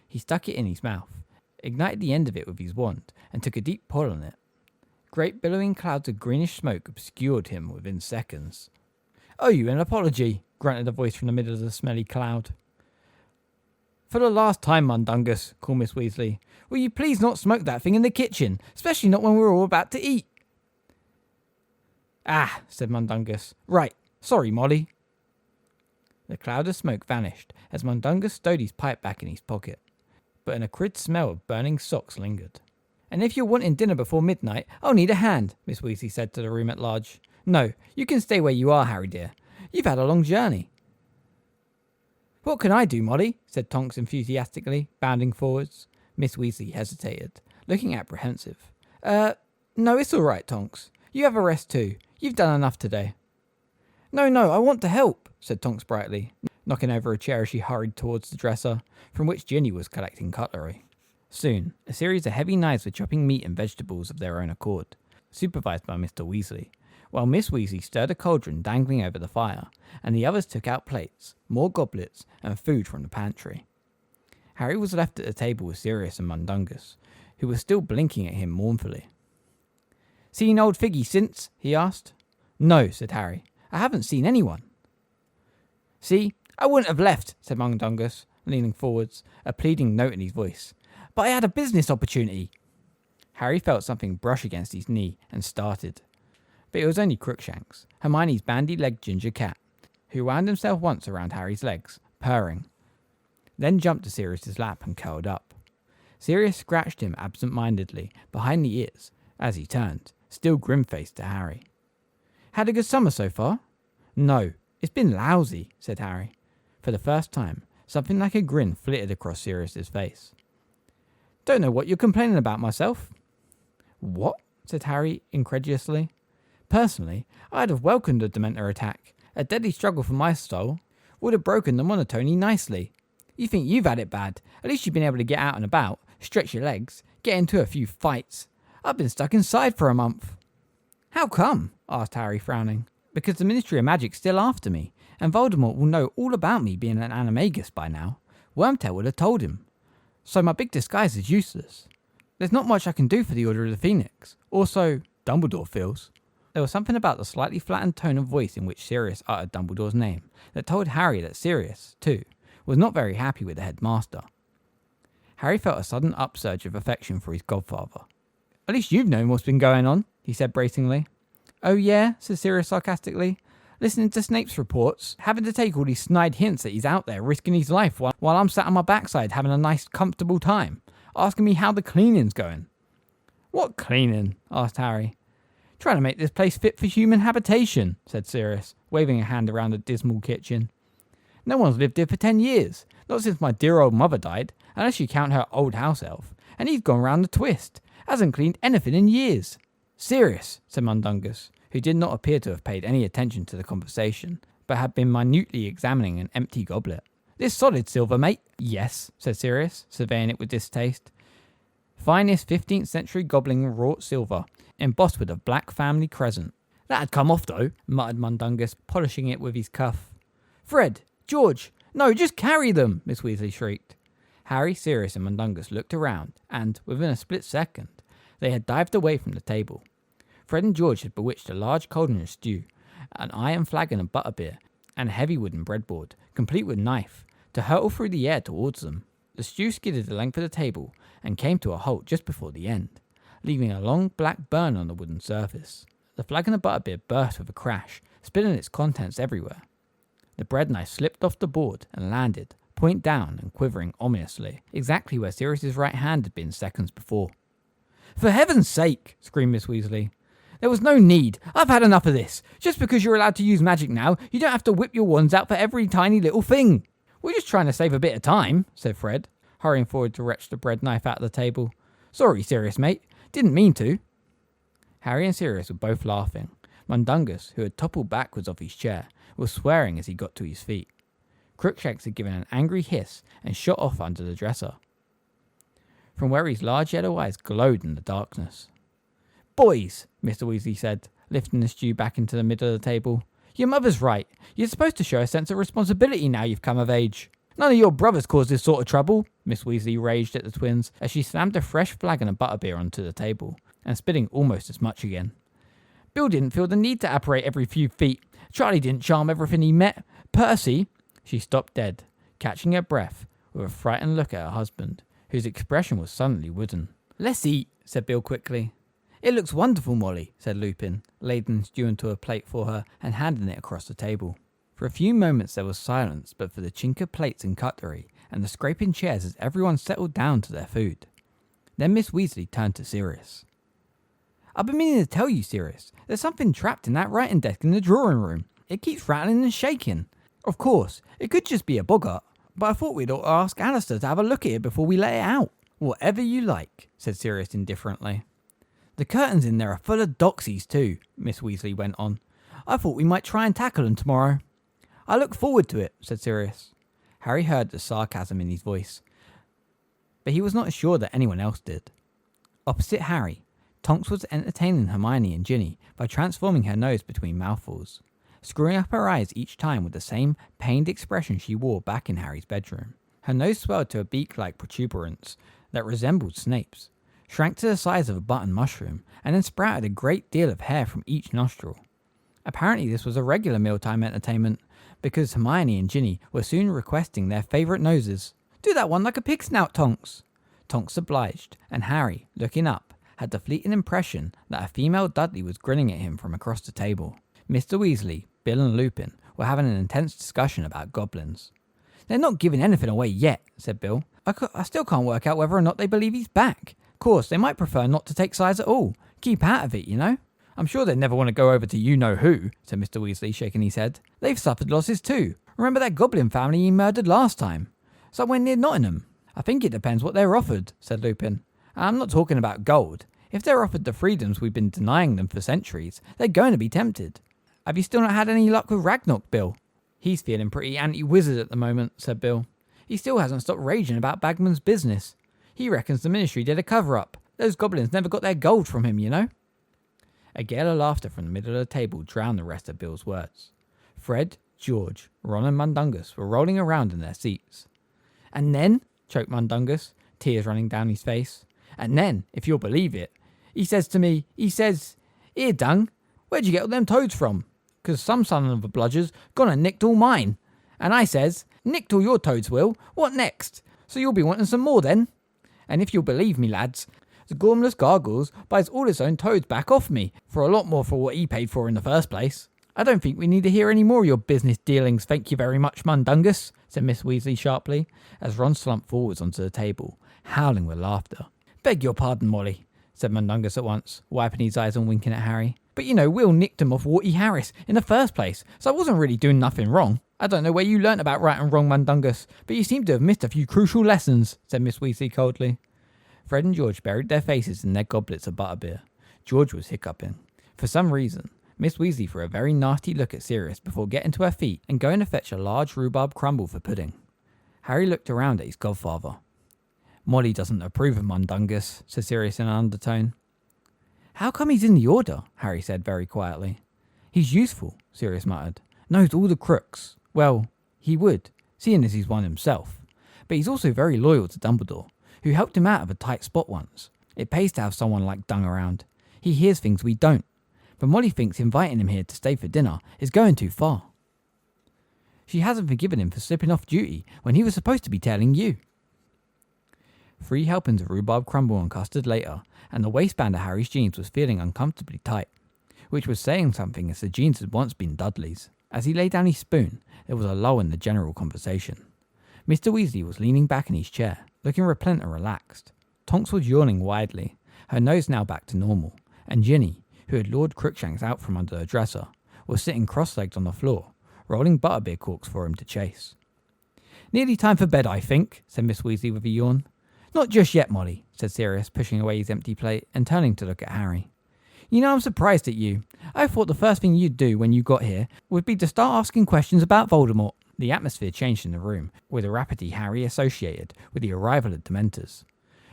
Speaker 2: He stuck it in his mouth, ignited the end of it with his wand, and took a deep pull on it. Great billowing clouds of greenish smoke obscured him within seconds. "Owe you an apology," grunted a voice from the middle of the smelly cloud. "For the last time, Mundungus," called Miss Weasley, "will you please not smoke that thing in the kitchen, especially not when we're all about to eat?" "Ah," said Mundungus. "Right. Sorry, Molly." The cloud of smoke vanished as Mundungus stowed his pipe back in his pocket, but an acrid smell of burning socks lingered. "And if you're wanting dinner before midnight, I'll need a hand," Miss Weasley said to the room at large. "No, you can stay where you are, Harry dear. You've had a long journey." "What can I do, Molly?" said Tonks enthusiastically, bounding forwards. Miss Weasley hesitated, looking apprehensive. No, it's all right, Tonks. You have a rest too. You've done enough today." No, I want to help," said Tonks brightly, knocking over a chair as she hurried towards the dresser, from which Ginny was collecting cutlery. Soon, a series of heavy knives were chopping meat and vegetables of their own accord, supervised by Mr. Weasley, while Miss Weasley stirred a cauldron dangling over the fire, and the others took out plates, more goblets, and food from the pantry. Harry was left at the table with Sirius and Mundungus, who was still blinking at him mournfully. "Seen old Figgy since?" he asked. "No," said Harry. "I haven't seen anyone." "See, I wouldn't have left," said Mundungus, leaning forwards, a pleading note in his voice. "But I had a business opportunity." Harry felt something brush against his knee and started. But it was only Crookshanks, Hermione's bandy-legged ginger cat, who wound himself once around Harry's legs, purring, then jumped to Sirius's lap and curled up. Sirius scratched him absent-mindedly behind the ears as he turned, still grim-faced, to Harry. "Had a good summer so far?" "No, it's been lousy," said Harry. For the first time, something like a grin flitted across Sirius's face. "Don't know what you're complaining about myself." "What?" said Harry incredulously. "Personally, I'd have welcomed a Dementor attack. A deadly struggle for my soul would have broken the monotony nicely. You think you've had it bad. At least you've been able to get out and about, stretch your legs, get into a few fights. I've been stuck inside for a month." "How come?" asked Harry, frowning. "Because the Ministry of Magic's still after me, and Voldemort will know all about me being an animagus by now. Wormtail would have told him. So my big disguise is useless. There's not much I can do for the Order of the Phoenix. Also, Dumbledore feels." There was something about the slightly flattened tone of voice in which Sirius uttered Dumbledore's name that told Harry that Sirius, too, was not very happy with the headmaster. Harry felt a sudden upsurge of affection for his godfather. "At least you've known what's been going on," he said bracingly. "Oh yeah," said Sirius sarcastically. "Listening to Snape's reports, having to take all these snide hints that he's out there risking his life while I'm sat on my backside having a nice comfortable time, asking me how the cleaning's going." "What cleaning?" asked Harry.
Speaker 1: Trying to make this place fit for human habitation, said Sirius, waving a hand around the dismal kitchen. No one's lived here for 10 years, not since my dear old mother died, unless you count her old house elf, and he's gone round the twist. Hasn't cleaned anything in years. Sirius, said Mundungus, who did not appear to have paid any attention to the conversation, but had been minutely examining an empty goblet. This solid silver, mate? Yes, said Sirius, surveying it with distaste. Finest 15th century goblin wrought silver, embossed with a black family crescent. That'd come off, though, muttered Mundungus, polishing it with his cuff. Fred! George! No, just carry them! Miss Weasley shrieked. Harry, Sirius and Mundungus looked around, and, within a split second, they had dived away from the table. Fred and George had bewitched a large cauldron of stew, an iron flagon of butterbeer, and a heavy wooden breadboard, complete with knife, to hurtle through the air towards them. The stew skidded the length of the table, and came to a halt just before the end, leaving a long black burn on the wooden surface. The flagon of butterbeer burst with a crash, spilling its contents everywhere. The bread knife slipped off the board and landed, point down and quivering ominously, exactly where Sirius's right hand had been seconds before. For heaven's sake, screamed Miss Weasley. There was no need. I've had enough of this. Just because you're allowed to use magic now, you don't have to whip your wands out for every tiny little thing. We're just trying to save a bit of time, said Fred, hurrying forward to wrench the bread knife out of the table. Sorry, Sirius, mate. Didn't mean to. Harry and Sirius were both laughing. Mundungus, who had toppled backwards off his chair, was swearing as he got to his feet. Crookshanks had given an angry hiss and shot off under the dresser, from where his large yellow eyes glowed in the darkness. Boys, Mr. Weasley said, lifting the stew back into the middle of the table. Your mother's right. You're supposed to show a sense of responsibility now you've come of age. None of your brothers caused this sort of trouble, Miss Weasley raged at the twins as she slammed a fresh flagon of butterbeer onto the table, and spitting almost as much again. Bill didn't feel the need to apparate every few feet. Charlie didn't charm everything he met. Percy... She stopped dead, catching her breath, with a frightened look at her husband, whose expression was suddenly wooden. Let's eat, said Bill quickly. It looks wonderful, Molly, said Lupin, ladling stew into a plate for her and handing it across the table. For a few moments there was silence but for the chink of plates and cutlery, and the scraping chairs as everyone settled down to their food. Then Miss Weasley turned to Sirius. I've been meaning to tell you, Sirius, there's something trapped in that writing desk in the drawing room. It keeps rattling and shaking. Of course, it could just be a boggart, but I thought we'd ought to ask Alistair to have a look at it before we let it out. Whatever you like, said Sirius indifferently. The curtains in there are full of doxies too, Miss Weasley went on. I thought we might try and tackle them tomorrow. I look forward to it, said Sirius. Harry heard the sarcasm in his voice, but he was not sure that anyone else did. Opposite Harry, Tonks was entertaining Hermione and Ginny by transforming her nose between mouthfuls, screwing up her eyes each time with the same pained expression she wore back in Harry's bedroom. Her nose swelled to a beak-like protuberance that resembled Snape's, shrank to the size of a button mushroom, and then sprouted a great deal of hair from each nostril. Apparently this was a regular mealtime entertainment, because Hermione and Ginny were soon requesting their favourite noses. Do that one like a pig snout, Tonks. Tonks obliged, and Harry, looking up, had the fleeting impression that a female Dudley was grinning at him from across the table. Mr. Weasley, Bill and Lupin were having an intense discussion about goblins. They're not giving anything away yet, said Bill. I still can't work out whether or not they believe he's back. Of course, they might prefer not to take sides at all. Keep out of it, you know. I'm sure they'd never want to go over to you-know-who, said Mr. Weasley, shaking his head. They've suffered losses too. Remember that goblin family he murdered last time? Somewhere near Nottingham. I think it depends what they're offered, said Lupin. I'm not talking about gold. If they're offered the freedoms we've been denying them for centuries, they're going to be tempted. Have you still not had any luck with Ragnarok, Bill? He's feeling pretty anti-wizard at the moment, said Bill. He still hasn't stopped raging about Bagman's business. He reckons the ministry did a cover-up. Those goblins never got their gold from him, you know. A gale of laughter from the middle of the table drowned the rest of Bill's words. Fred, George, Ron and Mundungus were rolling around in their seats. And then, choked Mundungus, tears running down his face, and then, if you'll believe it, he says to me, "Here, Dung, where'd you get all them toads from? 'Cause some son of a bludger's gone and nicked all mine." And I says, "Nicked all your toads, Will. What next? So you'll be wanting some more then?" And if you'll believe me, lads, the Gormless Gargles buys all its own toads back off me for a lot more for what he paid for in the first place. I don't think we need to hear any more of your business dealings, thank you very much, Mundungus, said Miss Weasley sharply, as Ron slumped forwards onto the table, howling with laughter. Beg your pardon, Molly, said Mundungus at once, wiping his eyes and winking at Harry.
Speaker 2: But Will nicked him off Warty Harris in the first place, so I wasn't really doing nothing wrong. I don't know where you learnt about right and wrong, Mundungus, but you seem to have missed a few crucial lessons, said Miss Weasley coldly. Fred and George buried their faces in their goblets of butterbeer. George was hiccuping. For some reason, Miss Weasley threw a very nasty look at Sirius before getting to her feet and going to fetch a large rhubarb crumble for pudding. Harry looked around at his godfather. Molly doesn't approve of Mundungus, said Sirius in an undertone. How come he's in the Order? Harry said very quietly. He's useful, Sirius muttered. Knows all the crooks. Well, he would, seeing as he's one himself. But he's also very loyal to Dumbledore, who helped him out of a tight spot once. It pays to have someone like Dung around. He hears things we don't. But Molly thinks inviting him here to stay for dinner is going too far. She hasn't forgiven him for slipping off duty when he was supposed to be telling you. 3 helpings of rhubarb crumble and custard later, and the waistband of Harry's jeans was feeling uncomfortably tight, which was saying something as the jeans had once been Dudley's. As he laid down his spoon, there was a lull in the general conversation. Mr. Weasley was leaning back in his chair, looking replete and relaxed. Tonks was yawning widely, her nose now back to normal, and Ginny, who had lured Crookshanks out from under her dresser, was sitting cross-legged on the floor, rolling butterbeer corks for him to chase. Nearly time for bed, I think, said Miss Weasley with a yawn. Not just yet, Molly, said Sirius, pushing away his empty plate and turning to look at Harry. I'm surprised at you. I thought the first thing you'd do when you got here would be to start asking questions about Voldemort. The atmosphere changed in the room, with a rapidity Harry associated with the arrival of Dementors.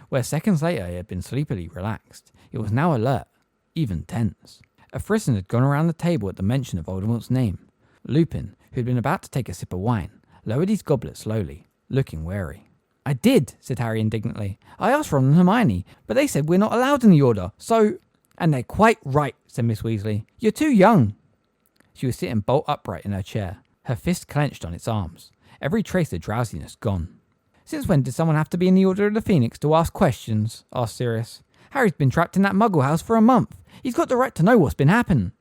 Speaker 2: Where seconds later it had been sleepily relaxed, it was now alert, even tense. A frisson had gone around the table at the mention of Voldemort's name. Lupin, who had been about to take a sip of wine, lowered his goblet slowly, looking wary. I did, said Harry indignantly. I asked Ron and Hermione, but they said we're not allowed in the Order, so... And they're quite right, said Miss Weasley. You're too young. She was sitting bolt upright in her chair, her fist clenched on its arms, every trace of drowsiness gone. Since when did someone have to be in the Order of the Phoenix to ask questions? Asked Sirius. Harry's been trapped in that muggle house for a month. He's got the right to know what's been happening.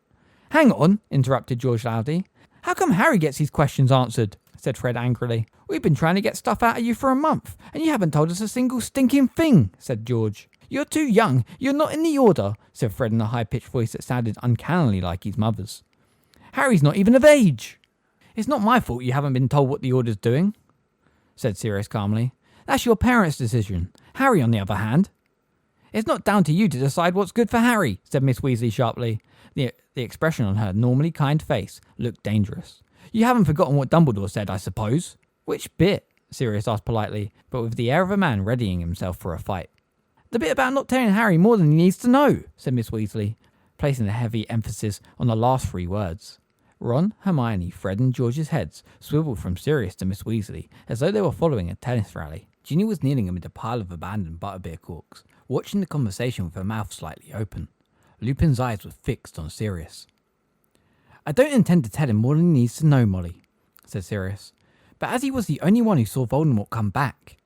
Speaker 2: Hang on, interrupted George loudly. How come Harry gets his questions answered? Said Fred angrily. We've been trying to get stuff out of you for a month, and you haven't told us a single stinking thing, said George. You're too young. You're not in the Order, said Fred in a high-pitched voice that sounded uncannily like his mother's. Harry's not even of age. It's not my fault you haven't been told what the Order's doing, said Sirius calmly. That's your parents' decision. Harry, on the other hand. It's not down to you to decide what's good for Harry, said Miss Weasley sharply. The expression on her normally kind face looked dangerous. You haven't forgotten what Dumbledore said, I suppose? Which bit? Sirius asked politely, but with the air of a man readying himself for a fight. The bit about not telling Harry more than he needs to know, said Miss Weasley, placing a heavy emphasis on the last 3 words. Ron, Hermione, Fred and George's heads swiveled from Sirius to Miss Weasley, as though they were following a tennis rally. Ginny was kneeling amid a pile of abandoned butterbeer corks, watching the conversation with her mouth slightly open. Lupin's eyes were fixed on Sirius. I don't intend to tell him more than he needs to know, Molly, said Sirius. But as he was the only one who saw Voldemort come back...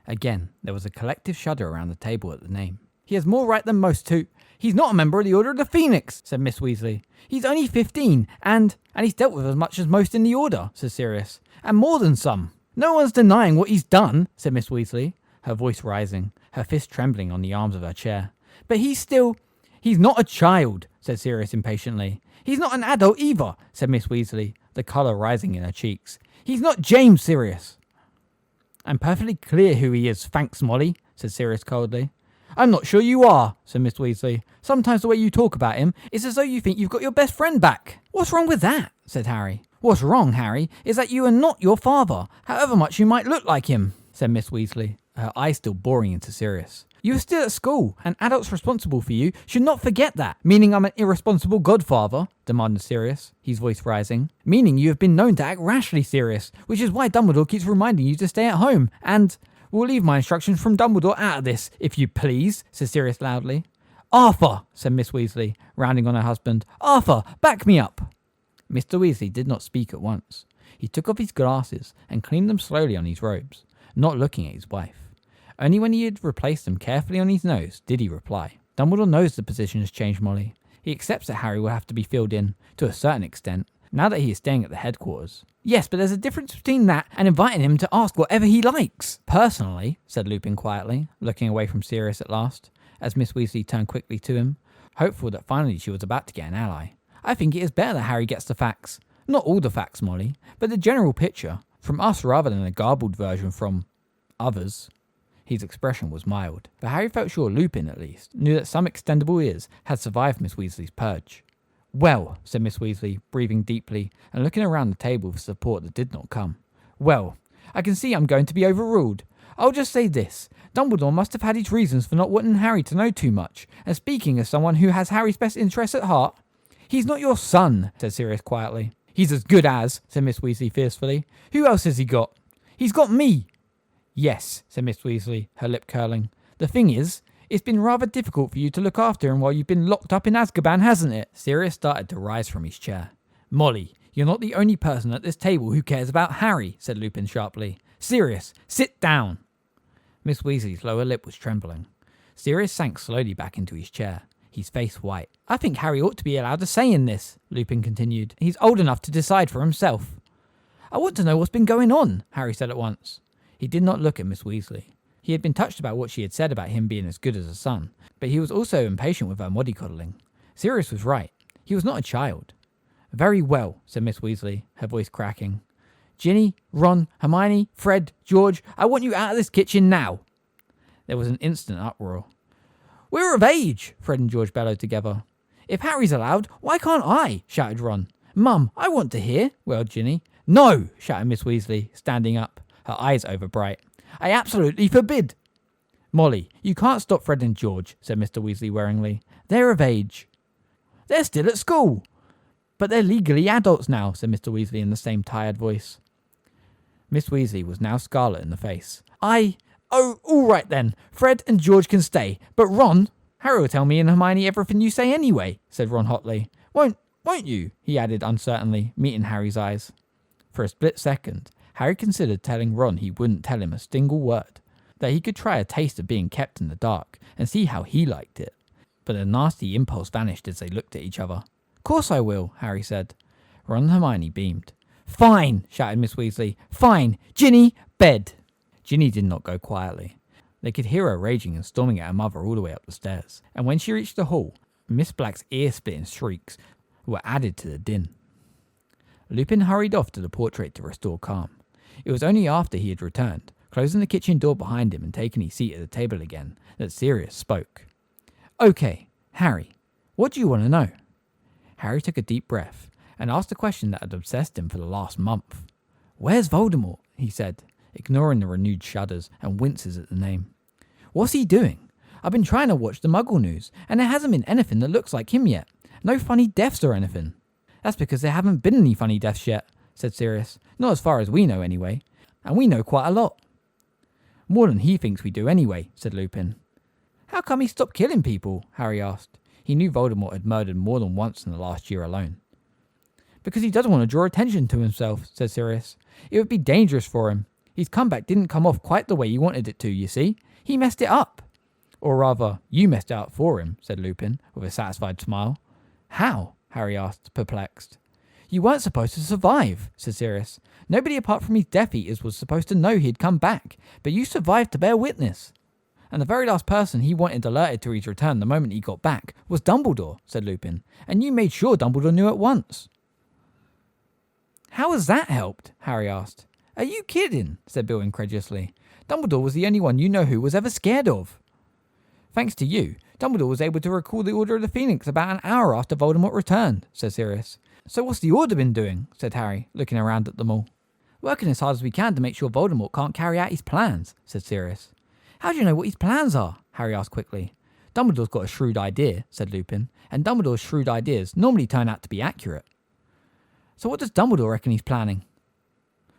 Speaker 2: Again, there was a collective shudder around the table at the name. He has more right than most to... He's not a member of the Order of the Phoenix, said Miss Weasley. He's only 15, and he's dealt with as much as most in the Order, said Sirius. And more than some. No one's denying what he's done, said Miss Weasley, her voice rising, her fist trembling on the arms of her chair. But he's not a child, said Sirius impatiently. He's not an adult either, said Miss Weasley, the colour rising in her cheeks. He's not James, Sirius. I'm perfectly clear who he is, thanks, Molly, said Sirius coldly. I'm not sure you are, said Miss Weasley. Sometimes the way you talk about him is as though you think you've got your best friend back. What's wrong with that? Said Harry. What's wrong, Harry, is that you are not your father, however much you might look like him, said Miss Weasley, her eyes still boring into Sirius. You are still at school, and adults responsible for you should not forget that. Meaning I'm an irresponsible godfather, demanded Sirius, his voice rising. Meaning you have been known to act rashly, Sirius, which is why Dumbledore keeps reminding you to stay at home. And we'll leave my instructions from Dumbledore out of this, if you please, said Sirius loudly. Arthur, said Miss Weasley, rounding on her husband. Arthur, back me up. Mr. Weasley did not speak at once. He took off his glasses and cleaned them slowly on his robes, not looking at his wife. Only when he had replaced them carefully on his nose did he reply. Dumbledore knows the position has changed, Molly. He accepts that Harry will have to be filled in, to a certain extent, now that he is staying at the headquarters. Yes, but there's a difference between that and inviting him to ask whatever he likes. Personally, said Lupin quietly, looking away from Sirius at last, as Miss Weasley turned quickly to him, hopeful that finally she was about to get an ally. I think it is better that Harry gets the facts. Not all the facts, Molly, but the general picture. From us rather than a garbled version from others. His expression was mild, but Harry felt sure Lupin, at least, knew that some extendable ears had survived Miss Weasley's purge. Well, said Miss Weasley, breathing deeply and looking around the table for support that did not come. Well, I can see I'm going to be overruled. I'll just say this. Dumbledore must have had his reasons for not wanting Harry to know too much, and speaking as someone who has Harry's best interests at heart. He's not your son, said Sirius quietly. He's as good as, said Miss Weasley fiercely. Who else has he got? He's got me. Yes, said Miss Weasley, her lip curling. The thing is, it's been rather difficult for you to look after him while you've been locked up in Azkaban, hasn't it? Sirius started to rise from his chair. Molly, you're not the only person at this table who cares about Harry, said Lupin sharply. Sirius, sit down. Miss Weasley's lower lip was trembling. Sirius sank slowly back into his chair, his face white. I think Harry ought to be allowed a say in this, Lupin continued. He's old enough to decide for himself. I want to know what's been going on, Harry said at once. He did not look at Miss Weasley. He had been touched about what she had said about him being as good as a son, but he was also impatient with her mollycoddling. Sirius was right. He was not a child. Very well, said Miss Weasley, her voice cracking. Ginny, Ron, Hermione, Fred, George, I want you out of this kitchen now. There was an instant uproar. We're of age, Fred and George bellowed together. If Harry's allowed, why can't I? Shouted Ron. Mum, I want to hear, wailed Ginny. No, shouted Miss Weasley, standing up, her eyes overbright. I absolutely forbid. Molly, you can't stop Fred and George, said Mr. Weasley wearingly. They're of age. They're still at school. But they're legally adults now, said Mr. Weasley in the same tired voice. Miss Weasley was now scarlet in the face. Oh, all right then. Fred and George can stay. But Ron, Harry will tell me and Hermione everything you say anyway, said Ron hotly. Won't you? He added uncertainly, meeting Harry's eyes. For a split second, Harry considered telling Ron he wouldn't tell him a single word, that he could try a taste of being kept in the dark and see how he liked it. But the nasty impulse vanished as they looked at each other. Course I will, Harry said. Ron and Hermione beamed. Fine, shouted Miss Weasley. Fine. Ginny, bed. Ginny did not go quietly. They could hear her raging and storming at her mother all the way up the stairs, and when she reached the hall, Miss Black's ear-splitting shrieks were added to the din. Lupin hurried off to the portrait to restore calm. It was only after he had returned, closing the kitchen door behind him and taking his seat at the table again, that Sirius spoke. Okay, Harry, what do you want to know? Harry took a deep breath and asked a question that had obsessed him for the last month. Where's Voldemort? He said, ignoring the renewed shudders and winces at the name. What's he doing? I've been trying to watch the Muggle news, and there hasn't been anything that looks like him yet. No funny deaths or anything. That's because there haven't been any funny deaths yet, said Sirius. Not as far as we know anyway. And we know quite a lot. More than he thinks we do anyway, said Lupin. How come he stopped killing people? Harry asked. He knew Voldemort had murdered more than once in the last year alone. Because he doesn't want to draw attention to himself, said Sirius. It would be dangerous for him. His comeback didn't come off quite the way you wanted it to, you see. He messed it up. Or rather, you messed it up for him, said Lupin, with a satisfied smile. How? Harry asked, perplexed. You weren't supposed to survive, said Sirius. Nobody apart from his Death Eaters was supposed to know he'd come back, but you survived to bear witness. And the very last person he wanted alerted to his return the moment he got back was Dumbledore, said Lupin, and you made sure Dumbledore knew at once. How has that helped? Harry asked. Are you kidding? Said Bill incredulously. Dumbledore was the only one you know who was ever scared of. Thanks to you, Dumbledore was able to recall the Order of the Phoenix about an hour after Voldemort returned, said Sirius. So what's the Order been doing? Said Harry, looking around at them all. Working as hard as we can to make sure Voldemort can't carry out his plans, said Sirius. How do you know what his plans are? Harry asked quickly. Dumbledore's got a shrewd idea, said Lupin, and Dumbledore's shrewd ideas normally turn out to be accurate. So what does Dumbledore reckon he's planning?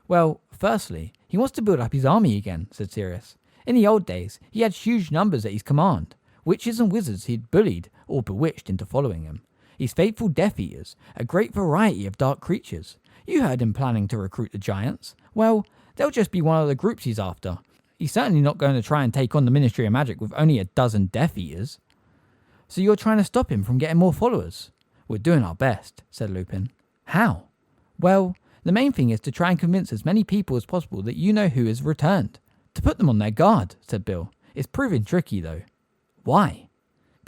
Speaker 2: Well, firstly, he wants to build up his army again, said Sirius. In the old days, he had huge numbers at his command. Witches and wizards he'd bullied or bewitched into following him. His faithful Death Eaters, a great variety of dark creatures. You heard him planning to recruit the Giants. Well, they'll just be one of the groups he's after. He's certainly not going to try and take on the Ministry of Magic with only a dozen Death Eaters. So you're trying to stop him from getting more followers? We're doing our best, said Lupin. How? Well, the main thing is to try and convince as many people as possible that you know who has returned. To put them on their guard, said Bill. It's proving tricky, though. Why?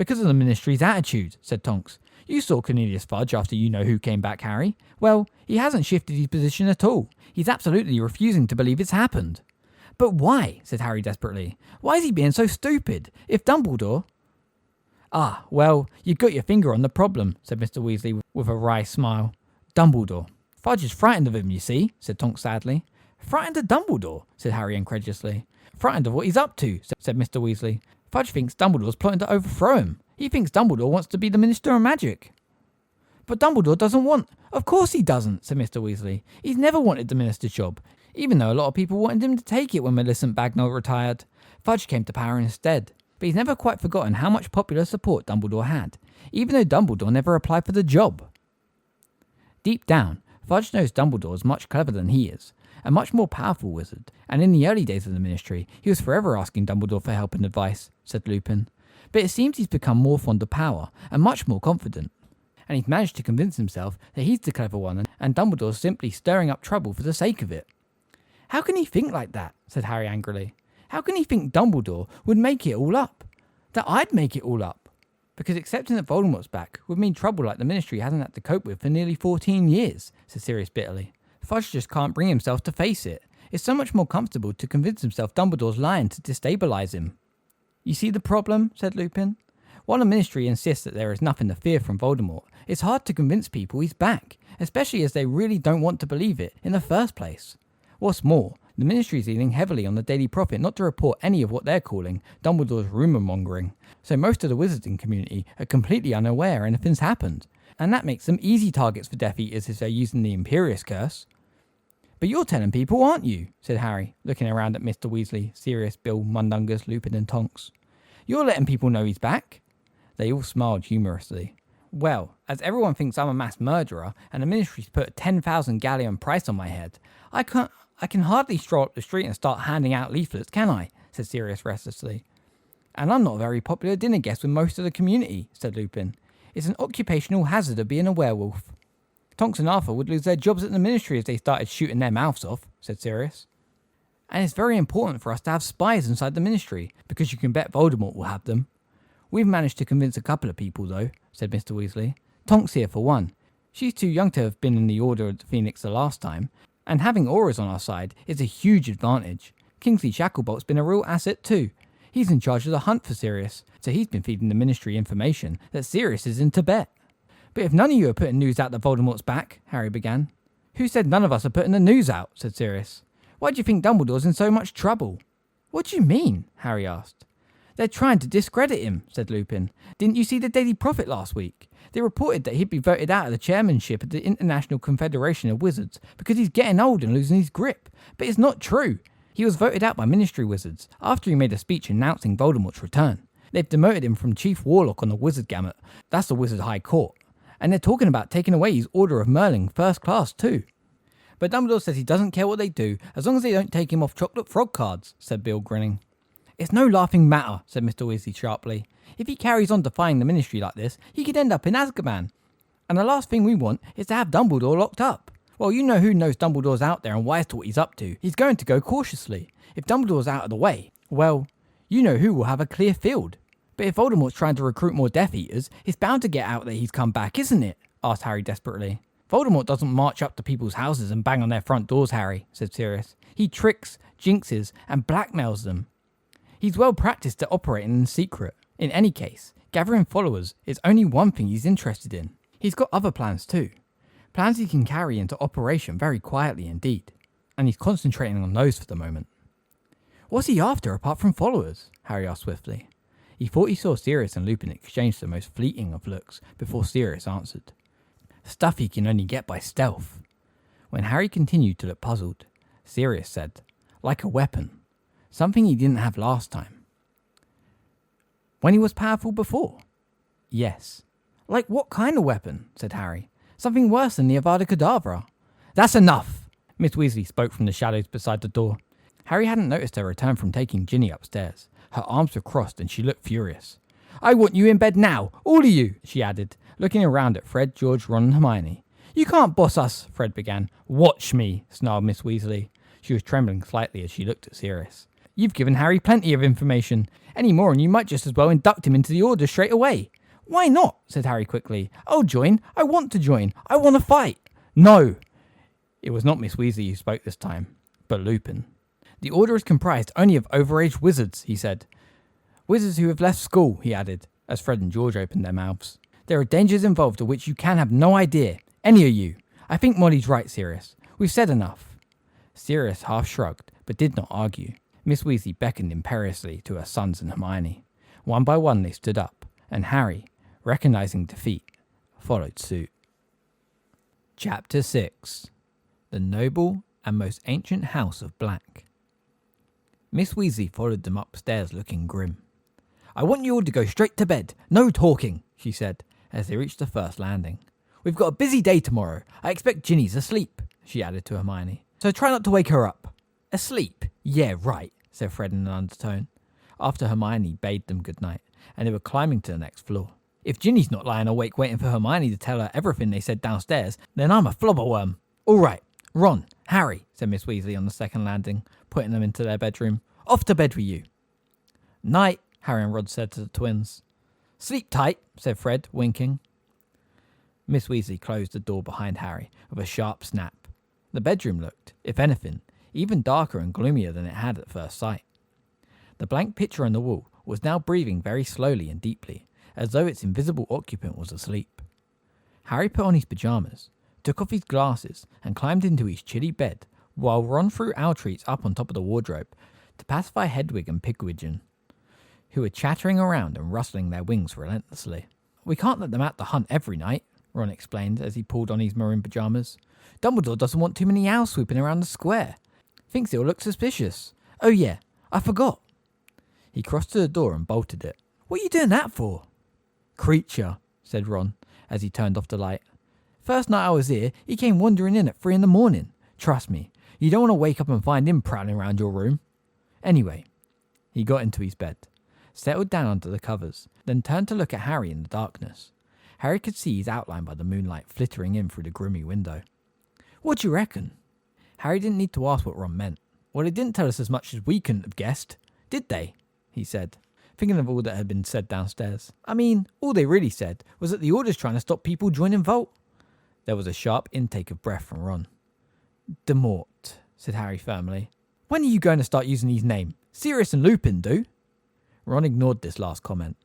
Speaker 2: Because of the ministry's attitude, said Tonks. You saw Cornelius Fudge after you know who came back, Harry. Well, he hasn't shifted his position at all. He's absolutely refusing to believe it's happened. But why? Said Harry desperately. Why is he being so stupid? If Dumbledore... Ah, well, you've got your finger on the problem, said Mr. Weasley with a wry smile. Dumbledore. Fudge is frightened of him, you see, said Tonks sadly. Frightened of Dumbledore, said Harry incredulously. Frightened of what he's up to, said Mr. Weasley. Fudge thinks Dumbledore's plotting to overthrow him. He thinks Dumbledore wants to be the Minister of Magic. But Dumbledore doesn't want... Of course he doesn't, said Mr. Weasley. He's never wanted the minister's job, even though a lot of people wanted him to take it when Millicent Bagnold retired. Fudge came to power instead. But he's never quite forgotten how much popular support Dumbledore had, even though Dumbledore never applied for the job. Deep down, Fudge knows Dumbledore is much cleverer than he is, a much more powerful wizard, and in the early days of the Ministry, he was forever asking Dumbledore for help and advice, said Lupin. But it seems he's become more fond of power, and much more confident. And he's managed to convince himself that he's the clever one, and Dumbledore's simply stirring up trouble for the sake of it. How can he think like that? Said Harry angrily. How can he think Dumbledore would make it all up? That I'd make it all up? Because accepting that Voldemort's back would mean trouble like the Ministry hasn't had to cope with for nearly 14 years, said Sirius bitterly. Fudge just can't bring himself to face it. It's so much more comfortable to convince himself Dumbledore's lying to destabilise him. You see the problem, said Lupin. While the Ministry insists that there is nothing to fear from Voldemort, it's hard to convince people he's back, especially as they really don't want to believe it in the first place. What's more, the Ministry is leaning heavily on the Daily Prophet not to report any of what they're calling Dumbledore's rumour-mongering, so most of the wizarding community are completely unaware anything's happened, and that makes them easy targets for Death Eaters if they're using the Imperius Curse. But you're telling people, aren't you? Said Harry, looking around at Mr. Weasley, Sirius, Bill, Mundungus, Lupin and Tonks. You're letting people know he's back? They all smiled humorously. Well, as everyone thinks I'm a mass murderer, and the Ministry's put a 10,000 galleon price on my head, I can hardly stroll up the street and start handing out leaflets, can I? Said Sirius restlessly. And I'm not a very popular dinner guest with most of the community, said Lupin. It's an occupational hazard of being a werewolf. Tonks and Arthur would lose their jobs at the Ministry if they started shooting their mouths off, said Sirius. And it's very important for us to have spies inside the Ministry, because you can bet Voldemort will have them. We've managed to convince a couple of people, though, said Mr. Weasley. Tonks here, for one. She's too young to have been in the Order of the Phoenix the last time, and having auras on our side is a huge advantage. Kingsley Shacklebolt's been a real asset too. He's in charge of the hunt for Sirius, so he's been feeding the Ministry information that Sirius is in Tibet. But if none of you are putting news out that Voldemort's back, Harry began. Who said none of us are putting the news out, said Sirius. Why do you think Dumbledore's in so much trouble? What do you mean? Harry asked. They're trying to discredit him, said Lupin. Didn't you see the Daily Prophet last week? They reported that he'd be voted out of the chairmanship of the International Confederation of Wizards because he's getting old and losing his grip. But it's not true. He was voted out by Ministry wizards after he made a speech announcing Voldemort's return. They've demoted him from Chief Warlock on the Wizard Gamut. That's the Wizard High Court. And they're talking about taking away his Order of Merlin First Class too. But Dumbledore says he doesn't care what they do as long as they don't take him off chocolate frog cards, said Bill, grinning. It's no laughing matter, said Mr. Weasley sharply. If he carries on defying the Ministry like this, he could end up in Azkaban. And the last thing we want is to have Dumbledore locked up. Well, you know who knows Dumbledore's out there and wise to what he's up to. He's going to go cautiously. If Dumbledore's out of the way, well, you know who will have a clear field. But if Voldemort's trying to recruit more Death Eaters, it's bound to get out that he's come back, isn't it? Asked Harry desperately. Voldemort doesn't march up to people's houses and bang on their front doors, Harry, said Sirius. He tricks, jinxes, and blackmails them. He's well practiced at operating in secret. In any case, gathering followers is only one thing he's interested in. He's got other plans too. Plans he can carry into operation very quietly indeed. And he's concentrating on those for the moment. What's he after apart from followers? Harry asked swiftly. He thought he saw Sirius and Lupin exchange the most fleeting of looks before Sirius answered. Stuff he can only get by stealth. When Harry continued to look puzzled, Sirius said, like a weapon. Something he didn't have last time. When he was powerful before? Yes. Like what kind of weapon? Said Harry. Something worse than the Avada Kedavra. That's enough! Miss Weasley spoke from the shadows beside the door. Harry hadn't noticed her return from taking Ginny upstairs. Her arms were crossed and she looked furious. I want you in bed now, all of you, she added, looking around at Fred, George, Ron and Hermione. You can't boss us, Fred began. Watch me, snarled Miss Weasley. She was trembling slightly as she looked at Sirius. You've given Harry plenty of information. Any more and you might just as well induct him into the Order straight away. Why not? Said Harry quickly. I'll join. I want to join. I want to fight. No. It was not Miss Weasley who spoke this time, but Lupin. The Order is comprised only of overaged wizards, he said. Wizards who have left school, he added, as Fred and George opened their mouths. There are dangers involved of which you can have no idea. Any of you. I think Molly's right, Sirius. We've said enough. Sirius half shrugged, but did not argue. Miss Weasley beckoned imperiously to her sons and Hermione. One by one they stood up, and Harry, recognizing defeat, followed suit. Chapter 6. The Noble and Most Ancient House of Black. Miss Weasley followed them upstairs looking grim. I want you all to go straight to bed. No talking, she said, as they reached the first landing. We've got a busy day tomorrow. I expect Ginny's asleep, she added to Hermione. So try not to wake her up. Asleep? Yeah, right, said Fred in an undertone, after Hermione bade them good night, and they were climbing to the next floor. If Ginny's not lying awake waiting for Hermione to tell her everything they said downstairs, then I'm a flobberworm. All right, Ron, Harry, said Miss Weasley on the second landing, putting them into their bedroom. Off to bed with you. Night, Harry and Ron said to the twins. Sleep tight, said Fred, winking. Miss Weasley closed the door behind Harry with a sharp snap. The bedroom looked, if anything, even darker and gloomier than it had at first sight. The blank picture on the wall was now breathing very slowly and deeply, as though its invisible occupant was asleep. Harry put on his pyjamas, took off his glasses, and climbed into his chilly bed, while Ron threw owl treats up on top of the wardrobe to pacify Hedwig and Pigwidgeon, who were chattering around and rustling their wings relentlessly. We can't let them out to hunt every night, Ron explained as he pulled on his maroon pyjamas. Dumbledore doesn't want too many owls swooping around the square. Thinks it'll look suspicious. Oh yeah, I forgot. He crossed to the door and bolted it. What are you doing that for? Creature, said Ron, as he turned off the light. First night I was here, he came wandering in at 3 a.m. Trust me, you don't want to wake up and find him prowling around your room. Anyway, he got into his bed, settled down under the covers, then turned to look at Harry in the darkness. Harry could see his outline by the moonlight flittering in through the grimy window. What do you reckon? Harry didn't need to ask what Ron meant. Well, they didn't tell us as much as we couldn't have guessed, did they? He said, thinking of all that had been said downstairs. I mean, all they really said was that the Order's trying to stop people joining Volt. There was a sharp intake of breath from Ron. De Mort, said Harry firmly. When are you going to start using his name? Sirius and Lupin do. Ron ignored this last comment.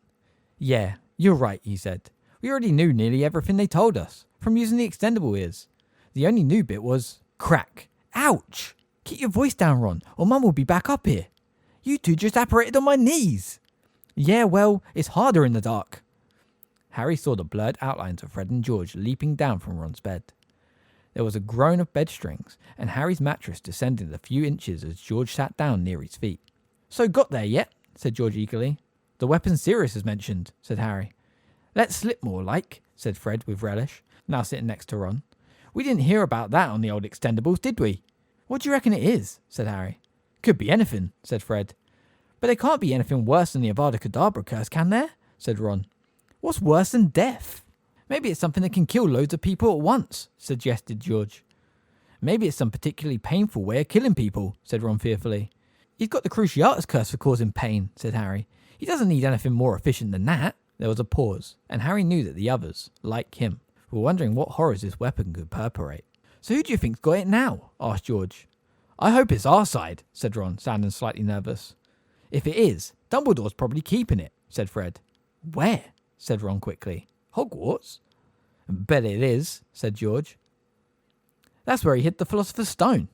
Speaker 2: Yeah, you're right, he said. We already knew nearly everything they told us, from using the extendable ears. The only new bit was crack. Ouch! Keep your voice down, Ron, or Mum will be back up here. You two just apparated on my knees. Yeah, well, it's harder in the dark. Harry saw the blurred outlines of Fred and George leaping down from Ron's bed. There was a groan of bed strings, and Harry's mattress descended a few inches as George sat down near his feet. So got there yet? Said George eagerly. The weapon Sirius has mentioned, said Harry. Let's slip more like, said Fred with relish, now sitting next to Ron. We didn't hear about that on the old extendables, did we? What do you reckon it is? Said Harry. Could be anything, said Fred. But there can't be anything worse than the Avada Kedavra curse, can there? Said Ron. What's worse than death? Maybe it's something that can kill loads of people at once, suggested George. Maybe it's some particularly painful way of killing people, said Ron fearfully. He's got the Cruciatus curse for causing pain, said Harry. He doesn't need anything more efficient than that. There was a pause, and Harry knew that the others, like him, were wondering what horrors this weapon could perpetrate. So who do you think's got it now? Asked George. I hope it's our side, said Ron, sounding slightly nervous. If it is, Dumbledore's probably keeping it, said Fred. Where? Said Ron quickly. Hogwarts? Bet it is, said George. That's where he hid the Philosopher's Stone.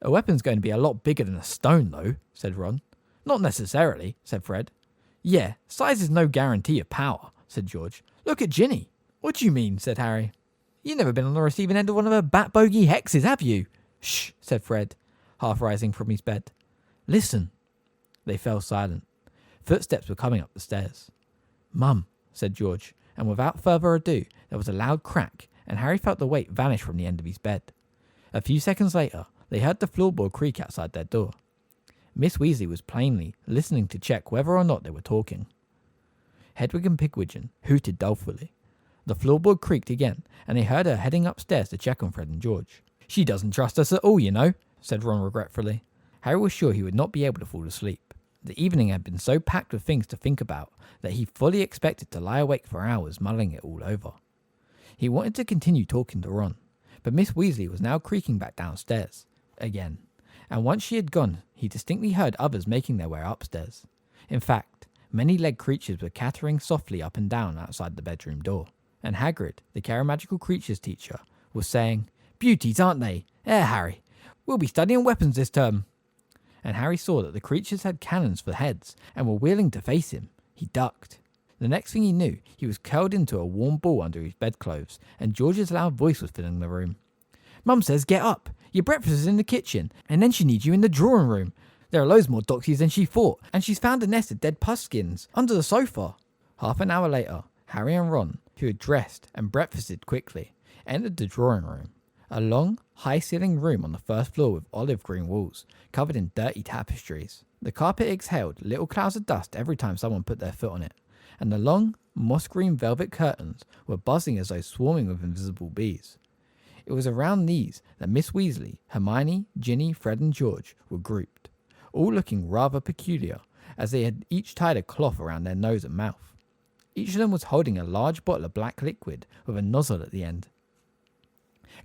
Speaker 2: A weapon's going to be a lot bigger than a stone, though, said Ron. Not necessarily, said Fred. Yeah, size is no guarantee of power, said George. Look at Ginny. What do you mean, said Harry. You've never been on the receiving end of one of her bat bogey hexes, have you? Shh, said Fred, half rising from his bed. Listen. They fell silent. Footsteps were coming up the stairs. Mum, said George, and without further ado, there was a loud crack, and Harry felt the weight vanish from the end of his bed. A few seconds later, they heard the floorboard creak outside their door. Miss Weasley was plainly listening to check whether or not they were talking. Hedwig and Pigwidgeon hooted dolefully. The floorboard creaked again, and they heard her heading upstairs to check on Fred and George. She doesn't trust us at all, you know, said Ron regretfully. Harry was sure he would not be able to fall asleep. The evening had been so packed with things to think about that he fully expected to lie awake for hours mulling it all over. He wanted to continue talking to Ron, but Miss Weasley was now creaking back downstairs, again, and once she had gone, he distinctly heard others making their way upstairs. In fact, many legged creatures were cattering softly up and down outside the bedroom door, and Hagrid, the Magical Creatures teacher, was saying, "Beauties, aren't they? Harry, we'll be studying weapons this term." And Harry saw that the creatures had cannons for heads and were wheeling to face him. He ducked. The next thing he knew, he was curled into a warm ball under his bedclothes, and George's loud voice was filling the room. "Mum says get up. Your breakfast is in the kitchen, and then she needs you in the drawing room. There are loads more doxies than she thought, and she's found a nest of dead puskins under the sofa." Half an hour later, Harry and Ron, who had dressed and breakfasted quickly, entered the drawing room. A long, high-ceilinged room on the first floor with olive green walls, covered in dirty tapestries. The carpet exhaled little clouds of dust every time someone put their foot on it, and the long, moss-green velvet curtains were buzzing as though swarming with invisible bees. It was around these that Miss Weasley, Hermione, Ginny, Fred and George were grouped, all looking rather peculiar, as they had each tied a cloth around their nose and mouth. Each of them was holding a large bottle of black liquid with a nozzle at the end.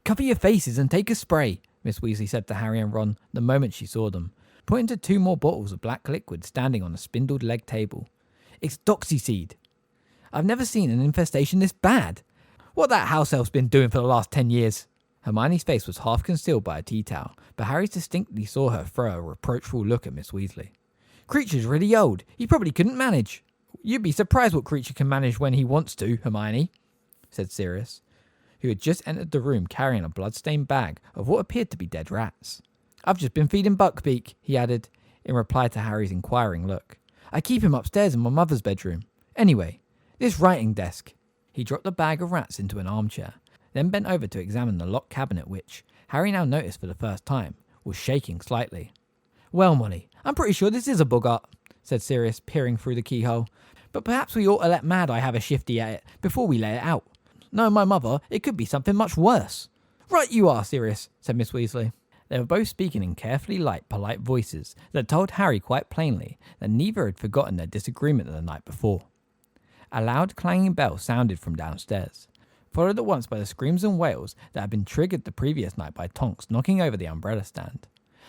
Speaker 2: "Cover your faces and take a spray," Miss Weasley said to Harry and Ron the moment she saw them, pointing to 2 more bottles of black liquid standing on a spindled leg table. "It's doxy seed. I've never seen an infestation this bad. What that house elf's been doing for the last 10 years. Hermione's face was half concealed by a tea towel, but Harry distinctly saw her throw a reproachful look at Miss Weasley. "Creature's really old. He probably couldn't manage." "You'd be surprised what Creature can manage when he wants to, Hermione," said Sirius, who had just entered the room carrying a blood-stained bag of what appeared to be dead rats. "I've just been feeding Buckbeak," he added, in reply to Harry's inquiring look. "I keep him upstairs in my mother's bedroom. Anyway, this writing desk." He dropped the bag of rats into an armchair, then bent over to examine the locked cabinet which, Harry now noticed for the first time, was shaking slightly. "Well, Molly, I'm pretty sure this is a boggart," said Sirius, peering through the keyhole. "But perhaps we ought to let Mad Eye have a shifty at it before we lay it out. Knowing my mother, it could be something much worse." "Right you are, Sirius," said Miss Weasley. They were both speaking in carefully light, polite voices that told Harry quite plainly that neither had forgotten their disagreement of the night before. A loud clanging bell sounded from downstairs, followed at once by the screams and wails that had been triggered the previous night by Tonks knocking over the umbrella stand.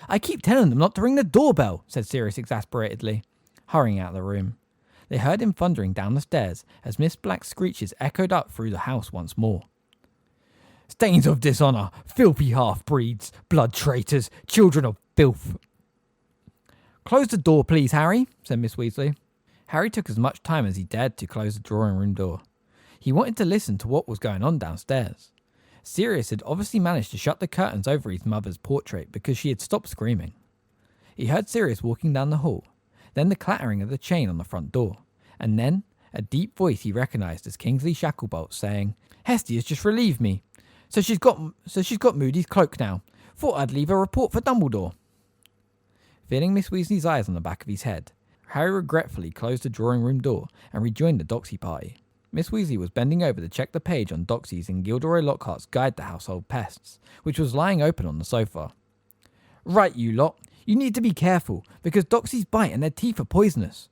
Speaker 2: "I keep telling them not to ring the doorbell," said Sirius exasperatedly, hurrying out of the room. They heard him thundering down the stairs as Miss Black's screeches echoed up through the house once more. "Stains of dishonour, filthy half-breeds, blood traitors, children of filth." "Close the door, please, Harry," said Miss Weasley. Harry took as much time as he dared to close the drawing room door. He wanted to listen to what was going on downstairs. Sirius had obviously managed to shut the curtains over his mother's portrait because she had stopped screaming. He heard Sirius walking down the hall, then the clattering of the chain on the front door, and then a deep voice he recognised as Kingsley Shacklebolt saying, "Hesty has just relieved me. So she's got Moody's cloak now. Thought I'd leave a report for Dumbledore." Feeling Miss Weasley's eyes on the back of his head, Harry regretfully closed the drawing room door and rejoined the Doxy party. Miss Weasley was bending over to check the page on Doxies in Gilderoy Lockhart's Guide to Household Pests, which was lying open on the sofa. "Right, you lot. You need to be careful, because Doxies bite and their teeth are poisonous.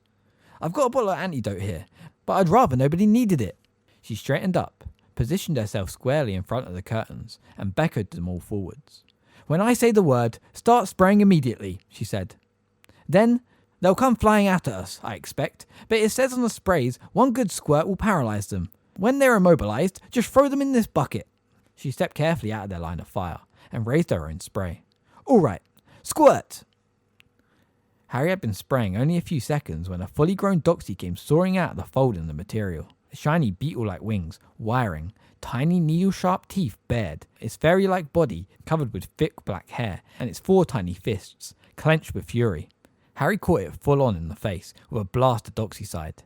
Speaker 2: I've got a bottle of antidote here, but I'd rather nobody needed it." She straightened up, positioned herself squarely in front of the curtains, and beckoned them all forwards. "When I say the word, start spraying immediately," she said. "Then they'll come flying out at us, I expect, but it says on the sprays 1 good squirt will paralyse them. When they're immobilised, just throw them in this bucket." She stepped carefully out of their line of fire and raised her own spray. "All right, squirt!" Harry had been spraying only a few seconds when a fully grown Doxy came soaring out of the fold in the material. Shiny beetle-like wings, wiring, tiny needle-sharp teeth bared, its fairy-like body covered with thick black hair, and its 4 tiny fists, clenched with fury. Harry caught it full on in the face with a blast to Doxy's side.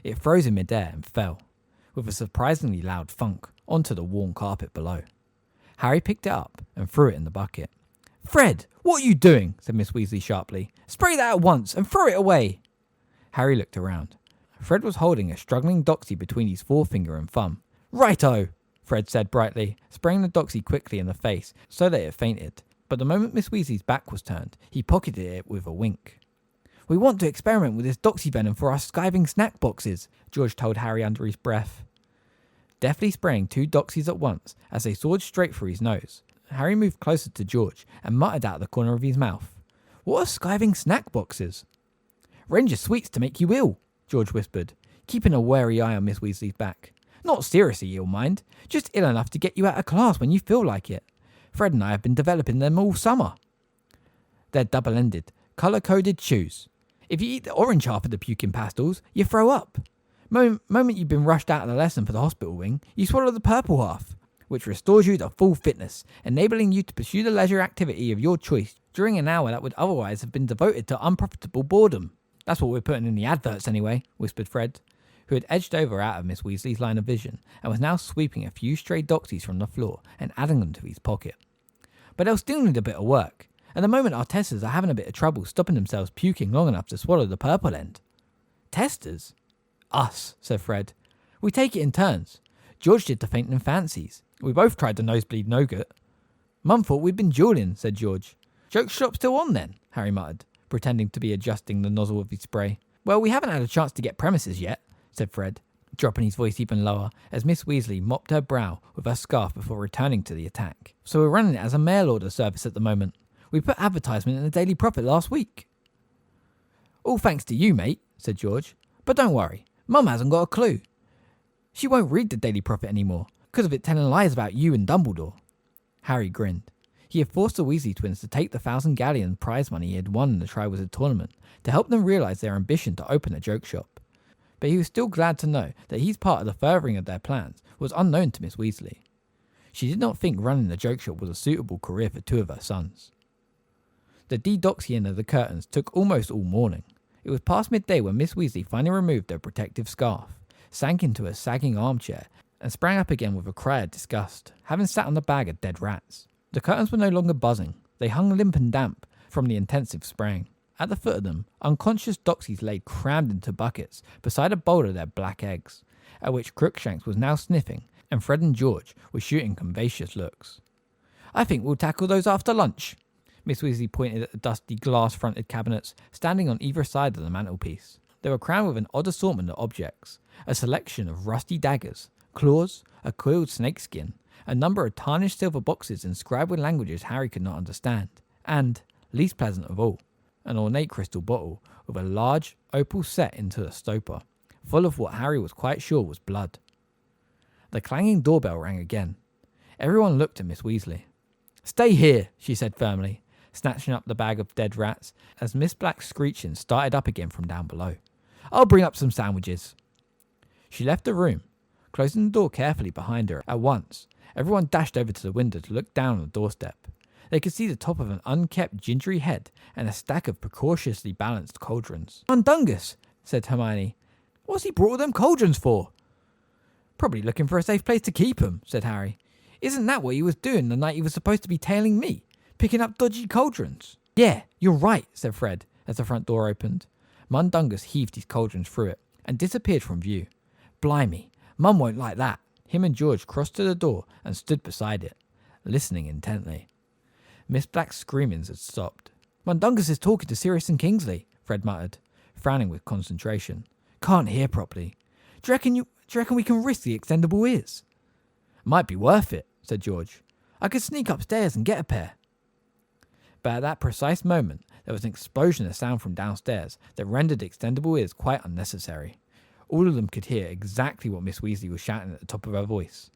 Speaker 2: It froze in midair and fell, with a surprisingly loud thunk, onto the worn carpet below. Harry picked it up and threw it in the bucket. "Fred, what are you doing?" said Miss Weasley sharply. "Spray that at once and throw it away." Harry looked around. Fred was holding a struggling Doxy between his forefinger and thumb. "Righto," Fred said brightly, spraying the Doxy quickly in the face so that it fainted. But the moment Miss Weasley's back was turned, he pocketed it with a wink. "We want to experiment with this doxy venom for our skiving snack boxes," George told Harry under his breath. Deftly spraying 2 doxies at once as they soared straight through his nose, Harry moved closer to George and muttered out the corner of his mouth, "What are skiving snack boxes?" "Ranger sweets to make you ill," George whispered, keeping a wary eye on Miss Weasley's back. "Not seriously ill, mind. Just ill enough to get you out of class when you feel like it. Fred and I have been developing them all summer. They're double-ended, colour-coded chews. If you eat the orange half of the puking pastels, you throw up. Moment you've been rushed out of the lesson for the hospital wing, you swallow the purple half, which restores you to full fitness, enabling you to pursue the leisure activity of your choice during an hour that would otherwise have been devoted to unprofitable boredom. That's what we're putting in the adverts anyway," whispered Fred, who had edged over out of Miss Weasley's line of vision and was now sweeping a few stray doxies from the floor and adding them to his pocket. "But they'll still need a bit of work. At the moment our testers are having a bit of trouble stopping themselves puking long enough to swallow the purple end." "Testers?" "Us," said Fred. "We take it in turns. George did the fainting fancies. We both tried the nosebleed nougat." "Mum thought we'd been duelling," said George. "Joke shop still on then?" Harry muttered, pretending to be adjusting the nozzle of his spray. "Well, we haven't had a chance to get premises yet," said Fred, dropping his voice even lower as Miss Weasley mopped her brow with her scarf before returning to the attack. "So we're running it as a mail order service at the moment. We put advertisement in the Daily Prophet last week." "All thanks to you, mate," said George. "But don't worry, Mum hasn't got a clue. She won't read the Daily Prophet anymore, because of it telling lies about you and Dumbledore." Harry grinned. He had forced the Weasley twins to take the 1,000 galleon prize money he had won in the Triwizard Tournament to help them realise their ambition to open a joke shop. But he was still glad to know that his part of the furthering of their plans was unknown to Miss Weasley. She did not think running the joke shop was a suitable career for 2 of her sons. The de-doxying of the curtains took almost all morning. It was past midday when Miss Weasley finally removed her protective scarf, sank into a sagging armchair, and sprang up again with a cry of disgust, having sat on the bag of dead rats. The curtains were no longer buzzing. They hung limp and damp from the intensive spraying. At the foot of them, unconscious doxies lay crammed into buckets beside a bowl of their black eggs, at which Crookshanks was now sniffing, and Fred and George were shooting convacious looks. "I think we'll tackle those after lunch." Miss Weasley pointed at the dusty glass-fronted cabinets standing on either side of the mantelpiece. They were crammed with an odd assortment of objects, a selection of rusty daggers, claws, a coiled snakeskin, a number of tarnished silver boxes inscribed with languages Harry could not understand, and, least pleasant of all, an ornate crystal bottle with a large opal set into a stopper, full of what Harry was quite sure was blood. The clanging doorbell rang again. Everyone looked at Miss Weasley. "Stay here," she said firmly, snatching up the bag of dead rats as Miss Black's screeching started up again from down below. "I'll bring up some sandwiches." She left the room, closing the door carefully behind her. At once, everyone dashed over to the window to look down on the doorstep. They could see the top of an unkept gingery head and a stack of precautiously balanced cauldrons. "Mundungus," said Hermione. "What's he brought all them cauldrons for?" "Probably looking for a safe place to keep 'em," said Harry. "Isn't that what he was doing the night he was supposed to be tailing me? Picking up dodgy cauldrons?" "Yeah, you're right," said Fred as the front door opened. Mundungus heaved his cauldrons through it and disappeared from view. "Blimey, Mum won't like that." Him and George crossed to the door and stood beside it, listening intently. Miss Black's screamings had stopped. "Mundungus is talking to Sirius and Kingsley," Fred muttered, frowning with concentration. "Can't hear properly. Do you reckon we can risk the extendable ears?" "Might be worth it," said George. "I could sneak upstairs and get a pair." But at that precise moment, there was an explosion of sound from downstairs that rendered extendable ears quite unnecessary. All of them could hear exactly what Miss Weasley was shouting at the top of her voice.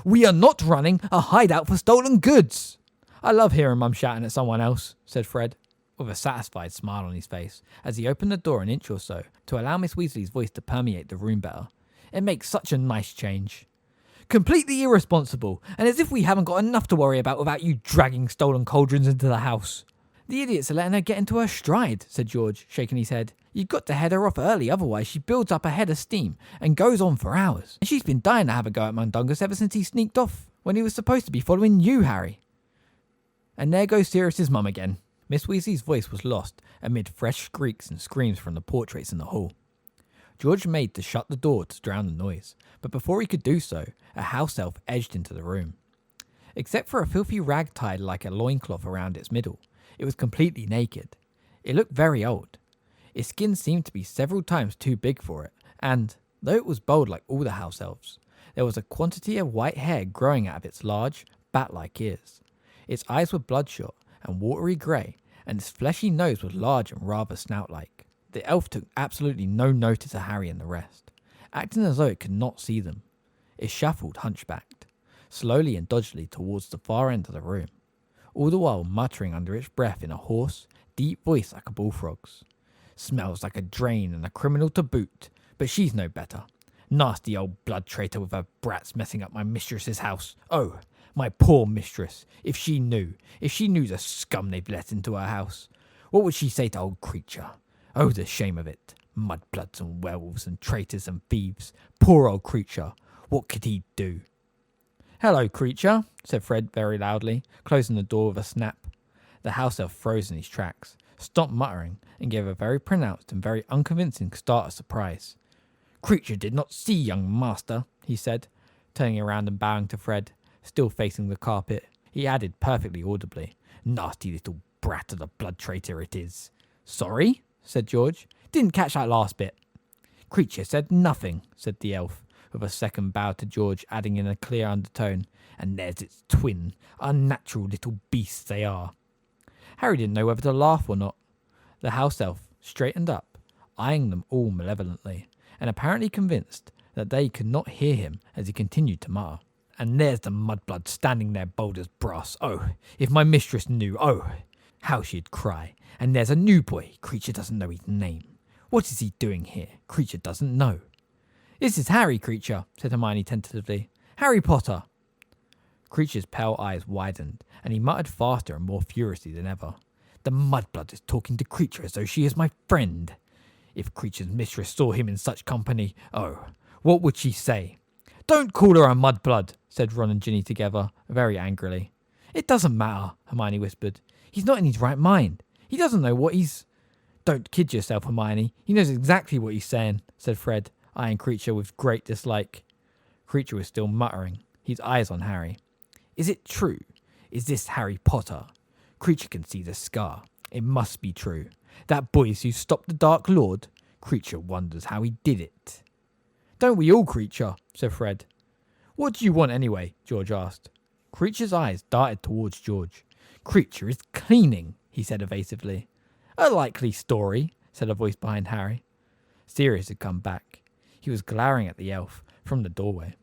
Speaker 2: "We are not running a hideout for stolen goods!" "I love hearing Mum shouting at someone else," said Fred, with a satisfied smile on his face, as he opened the door an inch or so to allow Miss Weasley's voice to permeate the room better. "It makes such a nice change." "Completely irresponsible, and as if we haven't got enough to worry about without you dragging stolen cauldrons into the house." "The idiots are letting her get into her stride," said George, shaking his head. "You've got to head her off early, otherwise she builds up a head of steam and goes on for hours. And she's been dying to have a go at Mundungus ever since he sneaked off, when he was supposed to be following you, Harry." "And there goes Sirius's mum again." Miss Weasley's voice was lost amid fresh squeaks and screams from the portraits in the hall. George made to shut the door to drown the noise, but before he could do so, a house elf edged into the room. Except for a filthy rag tied like a loincloth around its middle, it was completely naked. It looked very old. Its skin seemed to be several times too big for it, and, though it was bald like all the house elves, there was a quantity of white hair growing out of its large, bat-like ears. Its eyes were bloodshot and watery grey, and its fleshy nose was large and rather snout-like. The elf took absolutely no notice of Harry and the rest, acting as though it could not see them. It shuffled hunchbacked, slowly and dodgily towards the far end of the room, all the while muttering under its breath in a hoarse, deep voice like a bullfrog's. Smells like a drain and a criminal to boot, but she's no better. Nasty old blood traitor with her brats messing up my mistress's house. Oh, my poor mistress, if she knew the scum they've let into her house, what would she say to old creature? Oh, the shame of it. Mudbloods and werewolves and traitors and thieves. Poor old creature, what could he do? Hello, creature, said Fred very loudly, closing the door with a snap. The house elf froze in his tracks, stopped muttering, and gave a very pronounced and very unconvincing start of surprise. Creature did not see young master, he said, turning around and bowing to Fred, still facing the carpet. He added perfectly audibly, Nasty little brat of the blood traitor it is. Sorry, said George. Didn't catch that last bit. Creature said nothing, said the elf, with a second bow to George, adding in a clear undertone, and there's its twin, unnatural little beasts they are. Harry didn't know whether to laugh or not. The house elf straightened up, eyeing them all malevolently, and apparently convinced that they could not hear him as he continued to mutter. And there's the mudblood standing there bold as brass. Oh, if my mistress knew, oh, how she'd cry. And there's a new boy, creature doesn't know his name. What is he doing here? Creature doesn't know. This is Harry, creature, said Hermione tentatively. Harry Potter. Creature's pale eyes widened, and he muttered faster and more furiously than ever. The mudblood is talking to creature as though she is my friend. If creature's mistress saw him in such company, oh, what would she say? Don't call her a mudblood, said Ron and Ginny together, very angrily. It doesn't matter, Hermione whispered. He's not in his right mind. He doesn't know what he's... Don't kid yourself, Hermione. He knows exactly what he's saying, said Fred, eyeing Creature with great dislike. Creature was still muttering, his eyes on Harry. Is it true? Is this Harry Potter? Creature can see the scar. It must be true. That boy's who stopped the Dark Lord? Creature wonders how he did it. Don't we all, Creature? Said Fred. What do you want anyway? George asked. Creature's eyes darted towards George. Creature is cleaning, he said evasively. A likely story, said a voice behind Harry. Sirius had come back. He was glowering at the elf from the doorway.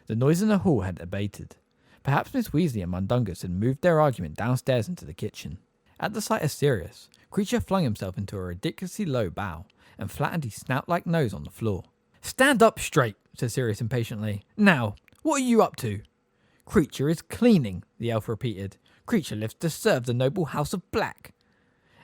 Speaker 2: The noise in the hall had abated. Perhaps Miss Weasley and Mundungus had moved their argument downstairs into the kitchen. At the sight of Sirius, Creature flung himself into a ridiculously low bow and flattened his snout-like nose on the floor. Stand up straight, said Sirius impatiently. Now, what are you up to? Creature is cleaning, the elf repeated. Creature lives to serve the noble house of Black.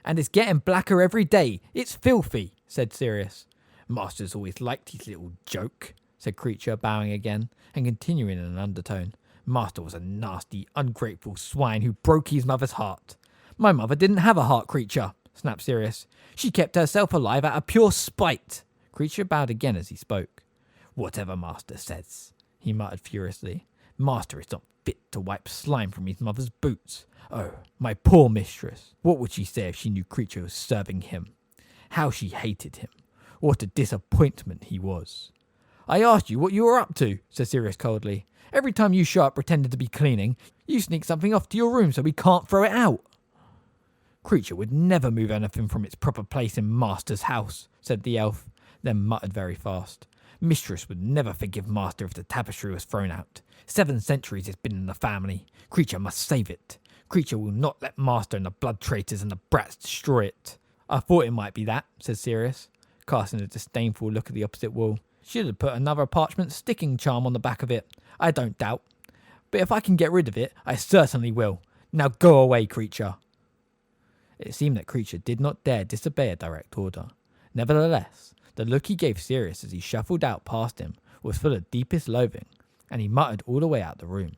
Speaker 2: And it's getting blacker every day. It's filthy, said Sirius. Master's always liked his little joke, said Creature, bowing again, and continuing in an undertone. Master was a nasty, ungrateful swine who broke his mother's heart. My mother didn't have a heart, Creature, snapped Sirius. She kept herself alive out of pure spite. Creature bowed again as he spoke. Whatever Master says, he muttered furiously. Master is not fit to wipe slime from his mother's boots. Oh, my poor mistress. What would she say if she knew Creature was serving him? How she hated him. What a disappointment he was. I asked you what you were up to, said Sirius coldly. Every time you show up pretending to be cleaning, you sneak something off to your room so we can't throw it out. Creature would never move anything from its proper place in Master's house, said the elf, then muttered very fast. Mistress would never forgive Master if the tapestry was thrown out. 7 centuries it's been in the family. Creature must save it. Creature will not let Master and the blood traitors and the brats destroy it. I thought it might be that, said Sirius, casting a disdainful look at the opposite wall. Should have put another parchment sticking charm on the back of it, I don't doubt. But if I can get rid of it, I certainly will. Now go away, Creature. It seemed that Creature did not dare disobey a direct order. Nevertheless, the look he gave Sirius as he shuffled out past him was full of deepest loathing, and he muttered all the way out the room.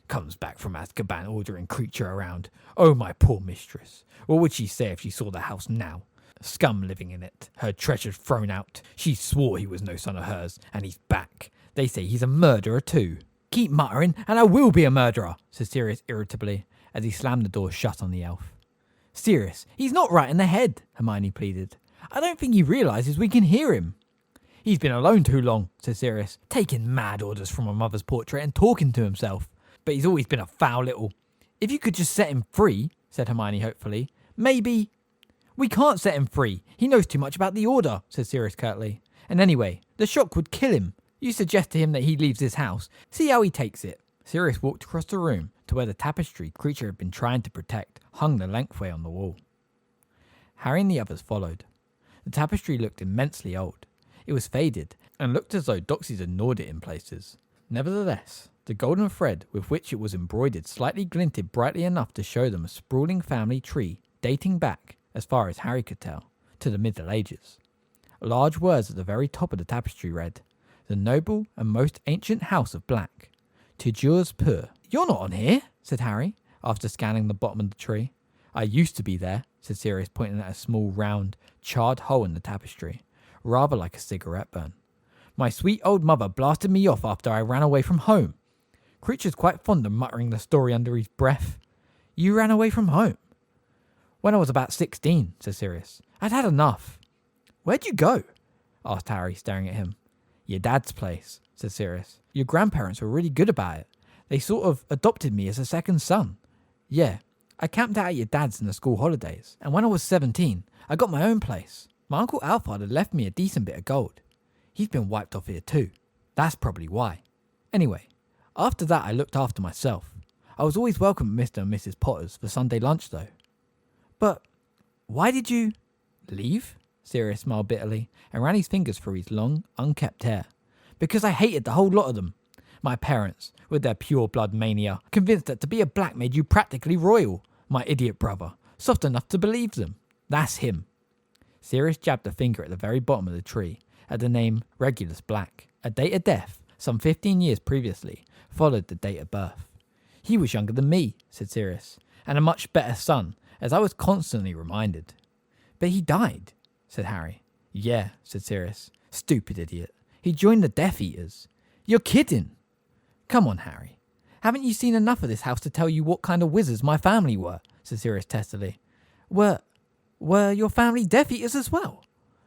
Speaker 2: Comes back from Azkaban ordering Creature around. Oh, my poor mistress. What would she say if she saw the house now? Scum living in it, her treasures thrown out. She swore he was no son of hers, and he's back. They say he's a murderer too. keep muttering and I will be a murderer, said Sirius irritably as he slammed the door shut on the elf. Sirius, he's not right in the head, Hermione pleaded. I don't think he realises we can hear him. He's been alone too long, said Sirius, taking mad orders from a mother's portrait and talking to himself. But he's always been a foul little. If you could just set him free, said Hermione hopefully, maybe... We can't set him free. He knows too much about the Order, said Sirius curtly. And anyway, the shock would kill him. You suggest to him that he leaves his house. See how he takes it. Sirius walked across the room to where the tapestry Creature had been trying to protect hung the lengthway on the wall. Harry and the others followed. The tapestry looked immensely old. It was faded and looked as though Doxies had gnawed it in places. Nevertheless, the golden thread with which it was embroidered slightly glinted brightly enough to show them a sprawling family tree dating back, as far as Harry could tell, to the Middle Ages. Large words at the very top of the tapestry read, "The noble and most ancient house of Black. Toujours pur." You're not on here, said Harry, after scanning the bottom of the tree. I used to be there, said Sirius, pointing at a small, round, charred hole in the tapestry, rather like a cigarette burn. My sweet old mother blasted me off after I ran away from home. Creature's quite fond of muttering the story under his breath. You ran away from home? When I was about 16, said Sirius. I'd had enough. Where'd you go? Asked Harry, staring at him. Your dad's place, said Sirius. Your grandparents were really good about it. They sort of adopted me as a second son. Yeah, I camped out at your dad's in the school holidays, and when I was 17, I got my own place. My Uncle Alphard had left me a decent bit of gold. He's been wiped off here too. That's probably why. Anyway, after that I looked after myself. I was always welcome at Mr. and Mrs. Potter's for Sunday lunch though. But why did you leave? Sirius smiled bitterly and ran his fingers through his long, unkempt hair. Because I hated the whole lot of them. My parents, with their pure blood mania, convinced that to be a Black made you practically royal. My idiot brother, soft enough to believe them. That's him. Sirius jabbed a finger at the very bottom of the tree, at the name Regulus Black. A date of death, some 15 years previously, followed the date of birth. He was younger than me, said Sirius, and a much better son, as I was constantly reminded. But he died, said Harry. Yeah, said Sirius. Stupid idiot. He joined the Death Eaters. You're kidding. Come on, Harry. Haven't you seen enough of this house to tell you what kind of wizards my family were? Said Sirius testily. Were your family Death Eaters as well?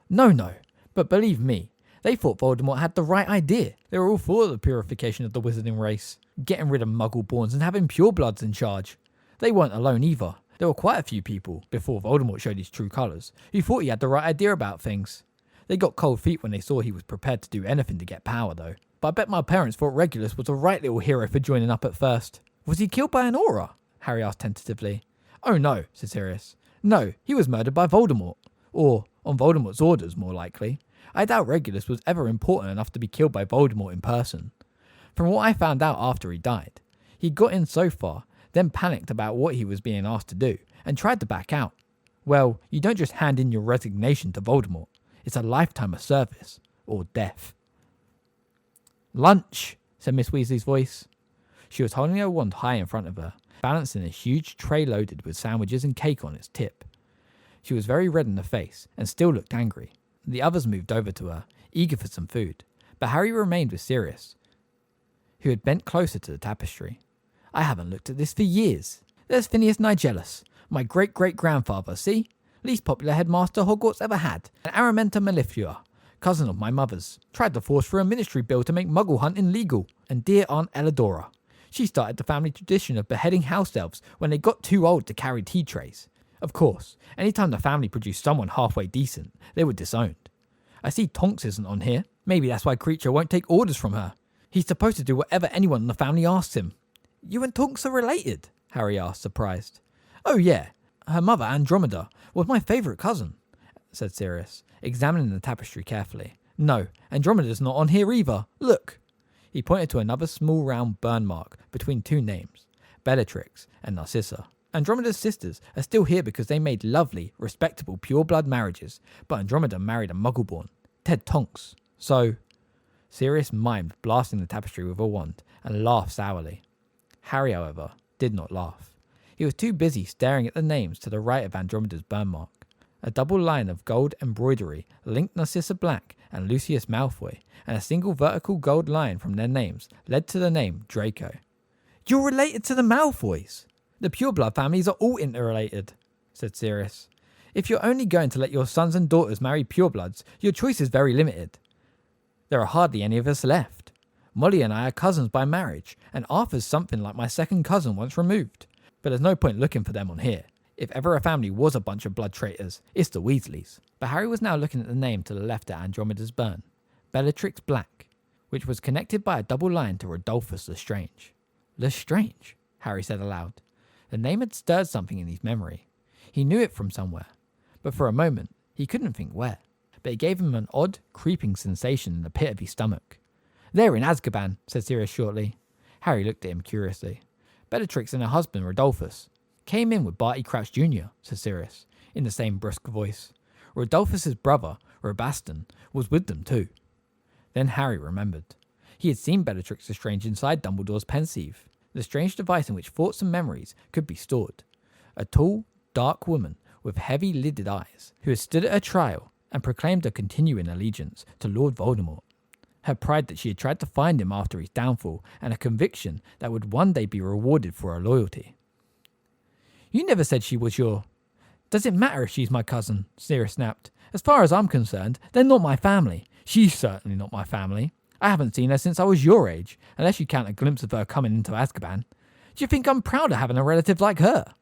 Speaker 2: No. But believe me, they thought Voldemort had the right idea. They were all for the purification of the wizarding race, getting rid of muggle-borns and having purebloods in charge. They weren't alone either. There were quite a few people, before Voldemort showed his true colours, who thought he had the right idea about things. They got cold feet when they saw he was prepared to do anything to get power though. But I bet my parents thought Regulus was a right little hero for joining up at first. Was he killed by an aura? Harry asked tentatively. Oh no, said Sirius. No, he was murdered by Voldemort. Or, on Voldemort's orders, more likely. I doubt Regulus was ever important enough to be killed by Voldemort in person. From what I found out after he died, he got in so far, then panicked about what he was being asked to do, and tried to back out. Well, you don't just hand in your resignation to Voldemort. It's a lifetime of service, or death. Lunch, said Miss Weasley's voice. She was holding her wand high in front of her, balancing a huge tray loaded with sandwiches and cake on its tip. She was very red in the face, and still looked angry. The others moved over to her, eager for some food, but Harry remained with Sirius, who had bent closer to the tapestry. I haven't looked at this for years. There's Phineas Nigellus, my great-great-grandfather, see? Least popular headmaster Hogwarts ever had, and Araminta Mellifleur, cousin of my mother's, tried to force through a ministry bill to make muggle hunting legal, and dear Aunt Elidora. She started the family tradition of beheading house elves when they got too old to carry tea trays. Of course, anytime the family produced someone halfway decent, they were disowned. I see Tonks isn't on here. Maybe that's why Creature won't take orders from her. He's supposed to do whatever anyone in the family asks him. You and Tonks are related? Harry asked, surprised. Oh yeah, her mother, Andromeda, was my favourite cousin, said Sirius, examining the tapestry carefully. No, Andromeda's not on here either. Look. He pointed to another small round burn mark between two names, Bellatrix and Narcissa. Andromeda's sisters are still here because they made lovely, respectable, pure-blood marriages, but Andromeda married a muggle-born, Ted Tonks. So, Sirius mimed blasting the tapestry with a wand and laughed sourly. Harry, however, did not laugh. He was too busy staring at the names to the right of Andromeda's burn mark. A double line of gold embroidery linked Narcissa Black and Lucius Malfoy, and a single vertical gold line from their names led to the name Draco. You're related to the Malfoys! The pureblood families are all interrelated, said Sirius. If you're only going to let your sons and daughters marry purebloods, your choice is very limited. There are hardly any of us left. Molly and I are cousins by marriage, and Arthur's something like my second cousin once removed. But there's no point looking for them on here. If ever a family was a bunch of blood traitors, it's the Weasleys. But Harry was now looking at the name to the left at Andromeda's burn, Bellatrix Black, which was connected by a double line to Rodolphus Lestrange. Lestrange, Harry said aloud. The name had stirred something in his memory. He knew it from somewhere, but for a moment he couldn't think where. But it gave him an odd, creeping sensation in the pit of his stomach. They're in Azkaban, said Sirius shortly. Harry looked at him curiously. Bellatrix and her husband, Rodolphus, came in with Barty Crouch Jr., said Sirius, in the same brusque voice. Rodolphus's brother, Robaston, was with them too. Then Harry remembered. He had seen Bellatrix Lestrange inside Dumbledore's pensieve, the strange device in which thoughts and memories could be stored. A tall, dark woman with heavy lidded eyes, who had stood at her trial and proclaimed her continuing allegiance to Lord Voldemort. Her pride that she had tried to find him after his downfall, and a conviction that would one day be rewarded for her loyalty. You never said she was your... Does it matter if she's my cousin? Sirius snapped. As far as I'm concerned, they're not my family. She's certainly not my family. I haven't seen her since I was your age, unless you count a glimpse of her coming into Azkaban. Do you think I'm proud of having a relative like her?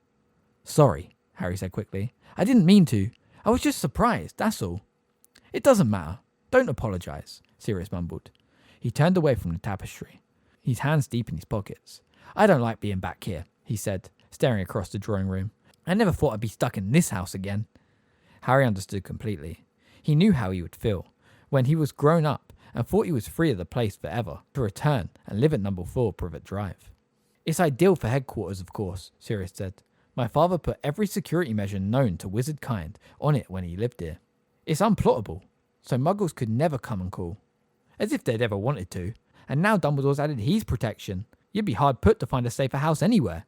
Speaker 2: Sorry, Harry said quickly. I didn't mean to. I was just surprised, that's all. It doesn't matter. Don't apologise, Sirius mumbled. He turned away from the tapestry, his hands deep in his pockets. I don't like being back here, he said, staring across the drawing room. I never thought I'd be stuck in this house again. Harry understood completely. He knew how he would feel when he was grown up and thought he was free of the place forever to return and live at number 4 Privet Drive. It's ideal for headquarters, of course, Sirius said. My father put every security measure known to wizard kind on it when he lived here. It's unplottable, so muggles could never come and call. As if they'd ever wanted to. And now Dumbledore's added his protection. You'd be hard put to find a safer house anywhere.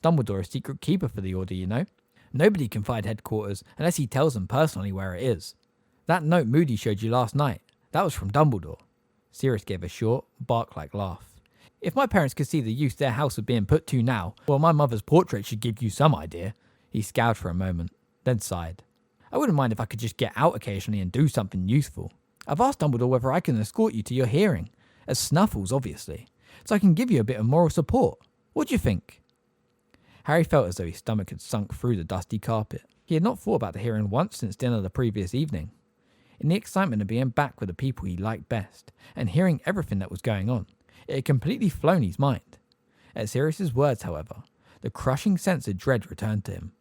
Speaker 2: Dumbledore is secret keeper for the Order, you know. Nobody can find headquarters unless he tells them personally where it is. That note Moody showed you last night, that was from Dumbledore. Sirius gave a short, bark-like laugh. If my parents could see the use their house was being put to now, well, my mother's portrait should give you some idea. He scowled for a moment, then sighed. I wouldn't mind if I could just get out occasionally and do something useful. I've asked Dumbledore whether I can escort you to your hearing, as Snuffles, obviously, so I can give you a bit of moral support. What do you think? Harry felt as though his stomach had sunk through the dusty carpet. He had not thought about the hearing once since dinner the previous evening. In the excitement of being back with the people he liked best, and hearing everything that was going on, it had completely flown his mind. At Sirius's words, however, the crushing sense of dread returned to him.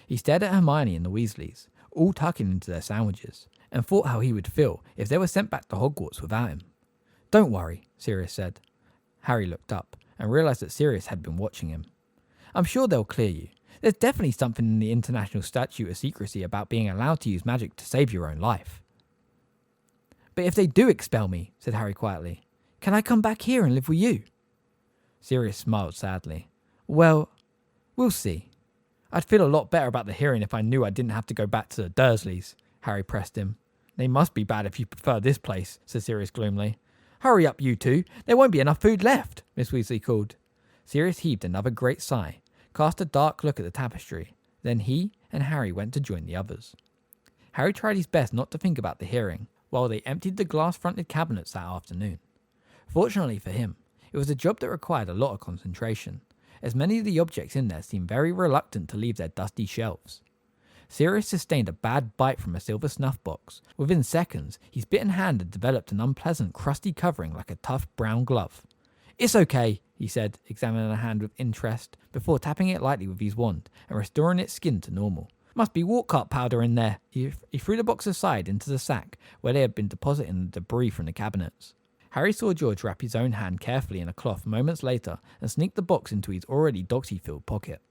Speaker 2: He stared at Hermione and the Weasleys, all tucking into their sandwiches, and thought how he would feel if they were sent back to Hogwarts without him. Don't worry, Sirius said. Harry looked up and realised that Sirius had been watching him. I'm sure they'll clear you. There's definitely something in the International Statute of Secrecy about being allowed to use magic to save your own life. But if they do expel me, said Harry quietly, can I come back here and live with you? Sirius smiled sadly. Well, we'll see. I'd feel a lot better about the hearing if I knew I didn't have to go back to the Dursleys, Harry pressed him. They must be bad if you prefer this place, said Sirius gloomily. Hurry up, you two. There won't be enough food left, Miss Weasley called. Sirius heaved another great sigh, cast a dark look at the tapestry. Then he and Harry went to join the others. Harry tried his best not to think about the hearing while they emptied the glass-fronted cabinets that afternoon. Fortunately for him, it was a job that required a lot of concentration, as many of the objects in there seemed very reluctant to leave their dusty shelves. Sirius sustained a bad bite from a silver snuff box. Within seconds, his bitten hand had developed an unpleasant, crusty covering like a tough brown glove. It's okay, he said, examining the hand with interest, before tapping it lightly with his wand and restoring its skin to normal. Must be walk-cart powder in there. He threw the box aside into the sack where they had been depositing the debris from the cabinets. Harry saw George wrap his own hand carefully in a cloth moments later and sneak the box into his already doxy-filled pocket.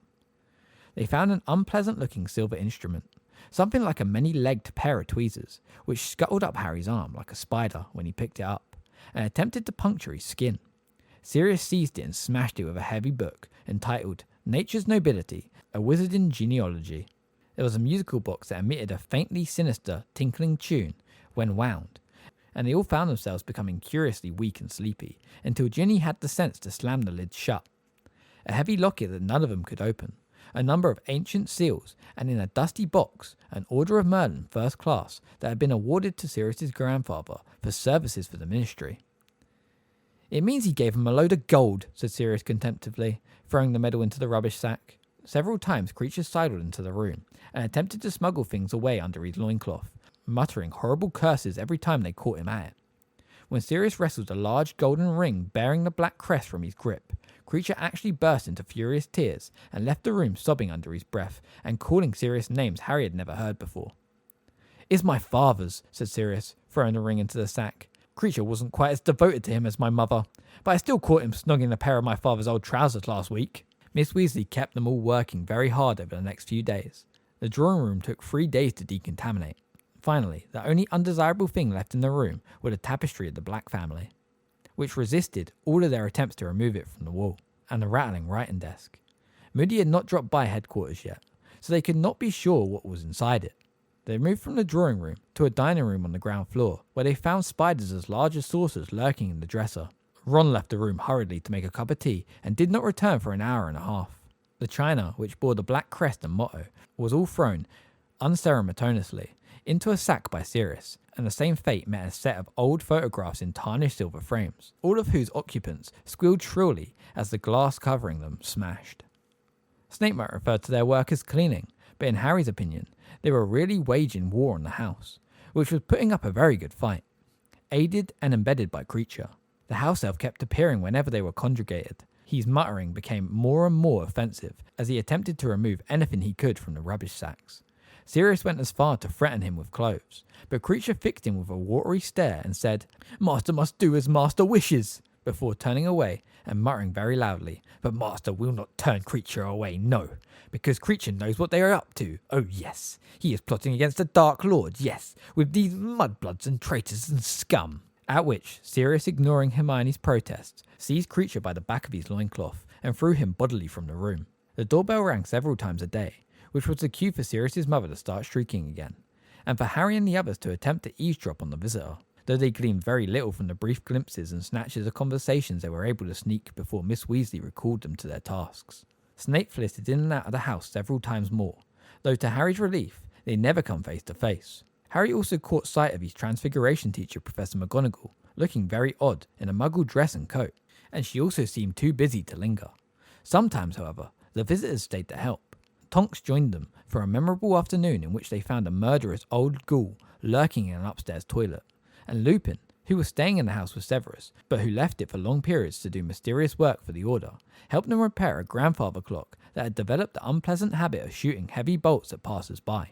Speaker 2: They found an unpleasant-looking silver instrument, something like a many-legged pair of tweezers, which scuttled up Harry's arm like a spider when he picked it up, and attempted to puncture his skin. Sirius seized it and smashed it with a heavy book entitled Nature's Nobility, a Wizarding Genealogy. There was a musical box that emitted a faintly sinister, tinkling tune when wound, and they all found themselves becoming curiously weak and sleepy, until Ginny had the sense to slam the lid shut. A heavy locket that none of them could open, a number of ancient seals, and in a dusty box, an Order of Merlin first class that had been awarded to Sirius's grandfather for services for the ministry. "It means he gave him a load of gold," said Sirius contemptuously, throwing the medal into the rubbish sack. Several times Creature sidled into the room and attempted to smuggle things away under his loincloth, muttering horrible curses every time they caught him at it. When Sirius wrestled a large golden ring bearing the black crest from his grip, Creature actually burst into furious tears and left the room sobbing under his breath and calling Sirius names Harry had never heard before. "It's my father's," said Sirius, throwing the ring into the sack. "Creature wasn't quite as devoted to him as my mother, but I still caught him snogging a pair of my father's old trousers last week." Miss Weasley kept them all working very hard over the next few days. The drawing room took 3 days to decontaminate. Finally, the only undesirable thing left in the room was the tapestry of the Black family, which resisted all of their attempts to remove it from the wall, and the rattling writing desk. Moody had not dropped by headquarters yet, so they could not be sure what was inside it. They moved from the drawing room to a dining room on the ground floor, where they found spiders as large as saucers lurking in the dresser. Ron left the room hurriedly to make a cup of tea and did not return for an hour and a half. The china, which bore the black crest and motto, was all thrown, unceremoniously, into a sack by Sirius, and the same fate met a set of old photographs in tarnished silver frames, all of whose occupants squealed shrilly as the glass covering them smashed. Snape might refer to their work as cleaning, but in Harry's opinion, they were really waging war on the house, which was putting up a very good fight. Aided and embedded by Creature, the house elf kept appearing whenever they were conjugated. His muttering became more and more offensive as he attempted to remove anything he could from the rubbish sacks. Sirius went as far to threaten him with clothes, but Creature fixed him with a watery stare and said, "Master must do as Master wishes," before turning away and muttering very loudly, "But Master will not turn Creature away, no, because Creature knows what they are up to. Oh yes, he is plotting against the Dark Lord, yes, with these mudbloods and traitors and scum." At which, Sirius, ignoring Hermione's protests, seized Creature by the back of his loincloth and threw him bodily from the room. The doorbell rang several times a day, which was the cue for Sirius's mother to start shrieking again, and for Harry and the others to attempt to eavesdrop on the visitor, though they gleaned very little from the brief glimpses and snatches of conversations they were able to sneak before Miss Weasley recalled them to their tasks. Snape flitted in and out of the house several times more, though to Harry's relief, they never come face to face. Harry also caught sight of his Transfiguration teacher, Professor McGonagall, looking very odd in a muggle dress and coat, and she also seemed too busy to linger. Sometimes, however, the visitors stayed to help. Tonks joined them for a memorable afternoon in which they found a murderous old ghoul lurking in an upstairs toilet, and Lupin, who was staying in the house with Severus, but who left it for long periods to do mysterious work for the Order, helped them repair a grandfather clock that had developed the unpleasant habit of shooting heavy bolts at passers-by.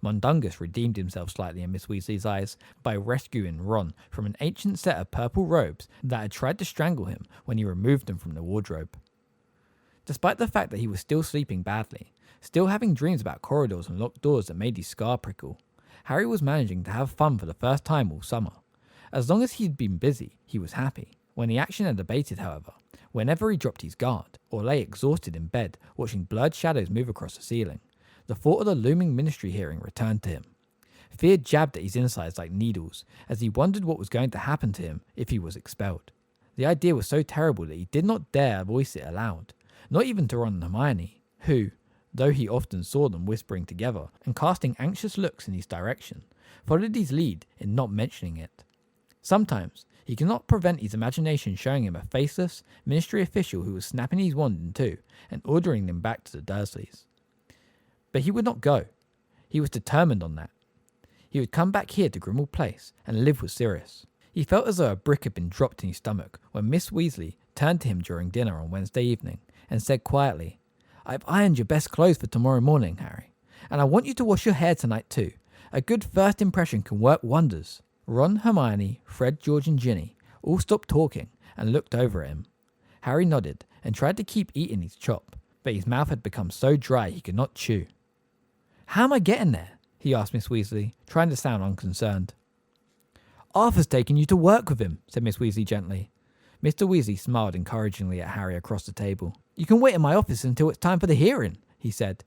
Speaker 2: Mundungus redeemed himself slightly in Miss Weasley's eyes by rescuing Ron from an ancient set of purple robes that had tried to strangle him when he removed them from the wardrobe. Despite the fact that he was still sleeping badly, still having dreams about corridors and locked doors that made his scar prickle, Harry was managing to have fun for the first time all summer. As long as he'd been busy, he was happy. When the action had abated, however, whenever he dropped his guard, or lay exhausted in bed watching blurred shadows move across the ceiling, the thought of the looming ministry hearing returned to him. Fear jabbed at his insides like needles as he wondered what was going to happen to him if he was expelled. The idea was so terrible that he did not dare voice it aloud, not even to Ron and Hermione, who, though he often saw them whispering together and casting anxious looks in his direction, followed his lead in not mentioning it. Sometimes he could not prevent his imagination showing him a faceless ministry official who was snapping his wand in two and ordering them back to the Dursleys. But he would not go. He was determined on that. He would come back here to Grimmauld Place and live with Sirius. He felt as though a brick had been dropped in his stomach when Miss Weasley turned to him during dinner on Wednesday evening and said quietly, "I've ironed your best clothes for tomorrow morning, Harry, and I want you to wash your hair tonight too. A good first impression can work wonders." Ron, Hermione, Fred, George and Ginny all stopped talking and looked over at him. Harry nodded and tried to keep eating his chop, but his mouth had become so dry he could not chew. "How am I getting there?" he asked Miss Weasley, trying to sound unconcerned. "Arthur's taking you to work with him," said Miss Weasley gently. Mr. Weasley smiled encouragingly at Harry across the table. "You can wait in my office until it's time for the hearing," he said.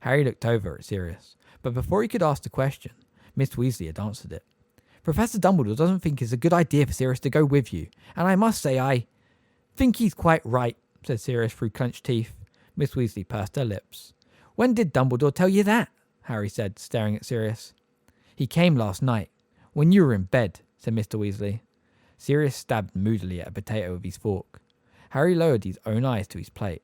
Speaker 2: Harry looked over at Sirius, but before he could ask the question, Miss Weasley had answered it. Professor Dumbledore doesn't think it's a good idea for Sirius to go with you, and I must say I think he's quite right, said Sirius through clenched teeth. Miss Weasley pursed her lips. When did Dumbledore tell you that? Harry said, staring at Sirius. He came last night, when you were in bed, said Mr. Weasley. Sirius stabbed moodily at a potato with his fork. Harry lowered his own eyes to his plate.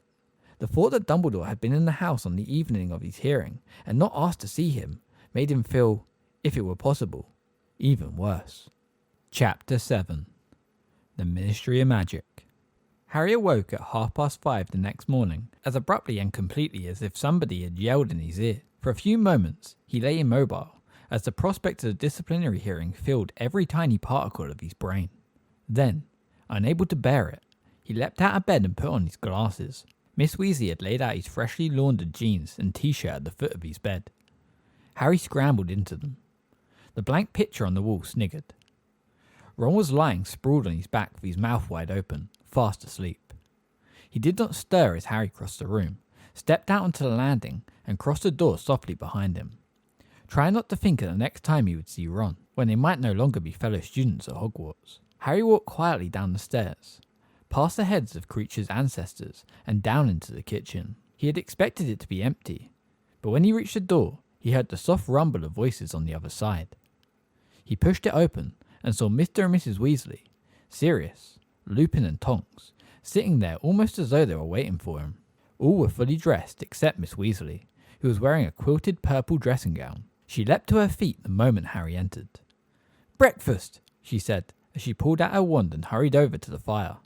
Speaker 2: The thought that Dumbledore had been in the house on the evening of his hearing and not asked to see him made him feel, if it were possible, even worse. Chapter 7. The Ministry of Magic. Harry awoke at 5:30 the next morning, as abruptly and completely as if somebody had yelled in his ear. For a few moments, he lay immobile, as the prospect of the disciplinary hearing filled every tiny particle of his brain. Then, unable to bear it, he leapt out of bed and put on his glasses. Miss Weasley had laid out his freshly laundered jeans and t-shirt at the foot of his bed. Harry scrambled into them. The blank picture on the wall sniggered. Ron was lying sprawled on his back with his mouth wide open, fast asleep. He did not stir as Harry crossed the room, stepped out onto the landing, and crossed the door softly behind him. Trying not to think of the next time he would see Ron, when they might no longer be fellow students at Hogwarts. Harry walked quietly down the stairs, past the heads of Creature's ancestors, and down into the kitchen. He had expected it to be empty, but when he reached the door, he heard the soft rumble of voices on the other side. He pushed it open and saw Mr. and Mrs. Weasley, Sirius, Lupin and Tonks, sitting there almost as though they were waiting for him. All were fully dressed except Miss Weasley, who was wearing a quilted purple dressing gown. She leapt to her feet the moment Harry entered. "Breakfast," she said, as she pulled out her wand and hurried over to the fire.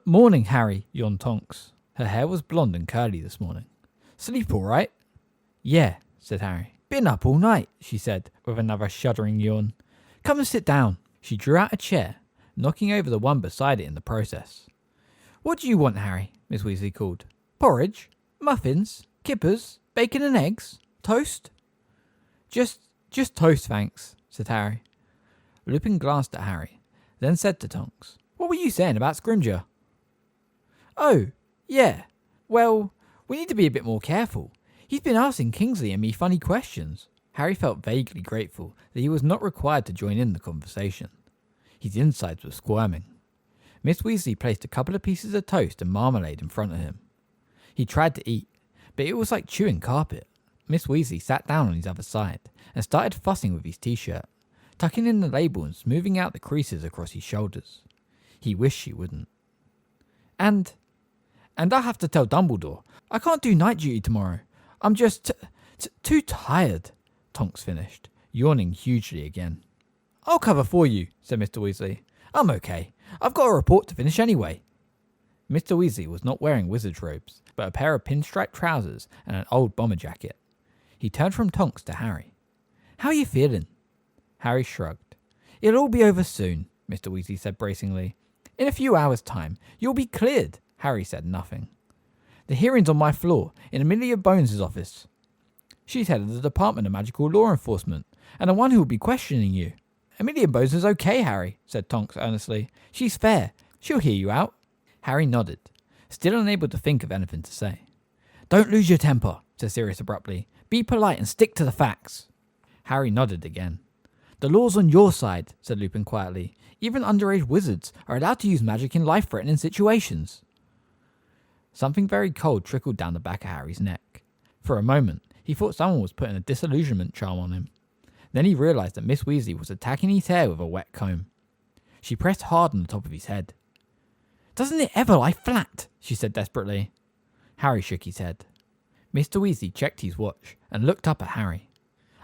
Speaker 2: Morning, Harry," yawned Tonks. Her hair was blonde and curly this morning. "Sleep all right?" "Yeah," said Harry. "Been up all night," she said, with another shuddering yawn. "Come and sit down." She drew out a chair, knocking over the one beside it in the process. "What do you want, Harry?" Miss Weasley called. "Porridge? Muffins? Kippers? Bacon and eggs? Toast?" Just toast, thanks," said Harry. Lupin glanced at Harry, then said to Tonks, "What were you saying about Scrimgeour?" "Oh, yeah. Well, we need to be a bit more careful. He's been asking Kingsley and me funny questions." Harry felt vaguely grateful that he was not required to join in the conversation. His insides were squirming. Miss Weasley placed a couple of pieces of toast and marmalade in front of him. He tried to eat, but it was like chewing carpet. Miss Weasley sat down on his other side and started fussing with his t-shirt, tucking in the label and smoothing out the creases across his shoulders. He wished she wouldn't. And I have to tell Dumbledore, I can't do night duty tomorrow. I'm just too tired," Tonks finished, yawning hugely again. "I'll cover for you," said Mr. Weasley. "I'm okay. I've got a report to finish anyway." Mr. Weasley was not wearing wizard's robes, but a pair of pinstripe trousers and an old bomber jacket. He turned from Tonks to Harry. "How are you feeling?" Harry shrugged. "It'll all be over soon," Mr. Weasley said bracingly. "In a few hours' time, you'll be cleared." Harry said nothing. "The hearing's on my floor, in Amelia Bones' office. She's head of the Department of Magical Law Enforcement, and the one who will be questioning you." "Amelia Bones is okay, Harry," said Tonks earnestly. "She's fair. She'll hear you out." Harry nodded, still unable to think of anything to say. "Don't lose your temper," said Sirius abruptly. "Be polite and stick to the facts." Harry nodded again. "The law's on your side," said Lupin quietly. "Even underage wizards are allowed to use magic in life-threatening situations." Something very cold trickled down the back of Harry's neck. For a moment, he thought someone was putting a disillusionment charm on him. Then he realised that Miss Weasley was attacking his hair with a wet comb. She pressed hard on the top of his head. "Doesn't it ever lie flat?" she said desperately. Harry shook his head. Mr. Weasley checked his watch and looked up at Harry.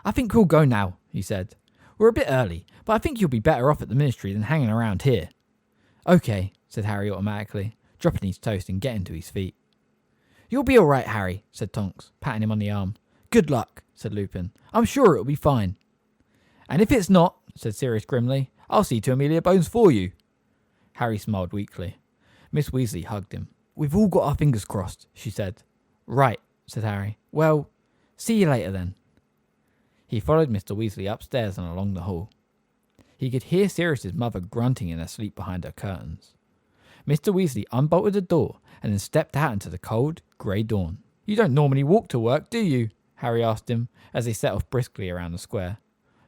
Speaker 2: "I think we'll go now," he said. "We're a bit early, but I think you'll be better off at the ministry than hanging around here." "Okay," said Harry automatically, dropping his toast and getting to his feet. "You'll be all right, Harry," said Tonks, patting him on the arm. "Good luck," said Lupin. "I'm sure it'll be fine." "And if it's not," said Sirius grimly, "I'll see to Amelia Bones for you." Harry smiled weakly. Miss Weasley hugged him. "We've all got our fingers crossed," she said. "Right," said Harry. "Well, see you later then." He followed Mr. Weasley upstairs and along the hall. He could hear Sirius's mother grunting in her sleep behind her curtains. Mr. Weasley unbolted the door and then stepped out into the cold, grey dawn. "You don't normally walk to work, do you?" Harry asked him, as they set off briskly around the square.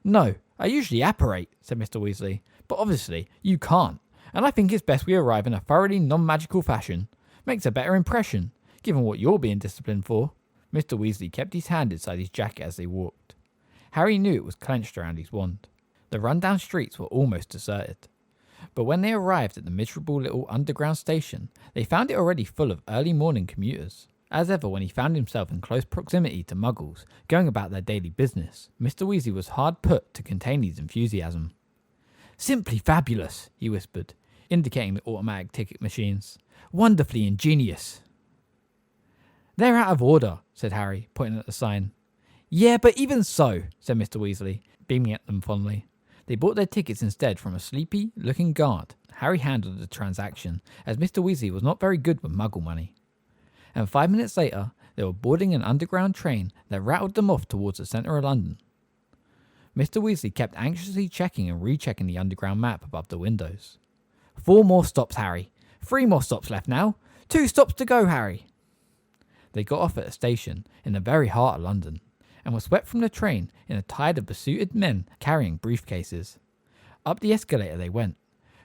Speaker 2: "No, I usually apparate, said Mr. Weasley, but obviously you can't, and I think it's best we arrive in a thoroughly non-magical fashion. Makes a better impression, given what you're being disciplined for. Mr. Weasley kept his hand inside his jacket as they walked. Harry knew it was clenched around his wand. The run-down streets were almost deserted. But when they arrived at the miserable little underground station, they found it already full of early morning commuters. As ever, when he found himself in close proximity to Muggles, going about their daily business, Mr. Weasley was hard put to contain his enthusiasm. Simply fabulous, he whispered, indicating the automatic ticket machines. Wonderfully ingenious. They're out of order, said Harry, pointing at the sign. Yeah, but even so, said Mr. Weasley, beaming at them fondly. They bought their tickets instead from a sleepy-looking guard. Harry handled the transaction, as Mr. Weasley was not very good with Muggle money. And 5 minutes later, they were boarding an underground train that rattled them off towards the centre of London. Mr. Weasley kept anxiously checking and rechecking the underground map above the windows. 4 more stops, Harry. 3 more stops left now. 2 stops to go, Harry. They got off at a station in the very heart of London, and were swept from the train in a tide of besooted men carrying briefcases. Up the escalator they went,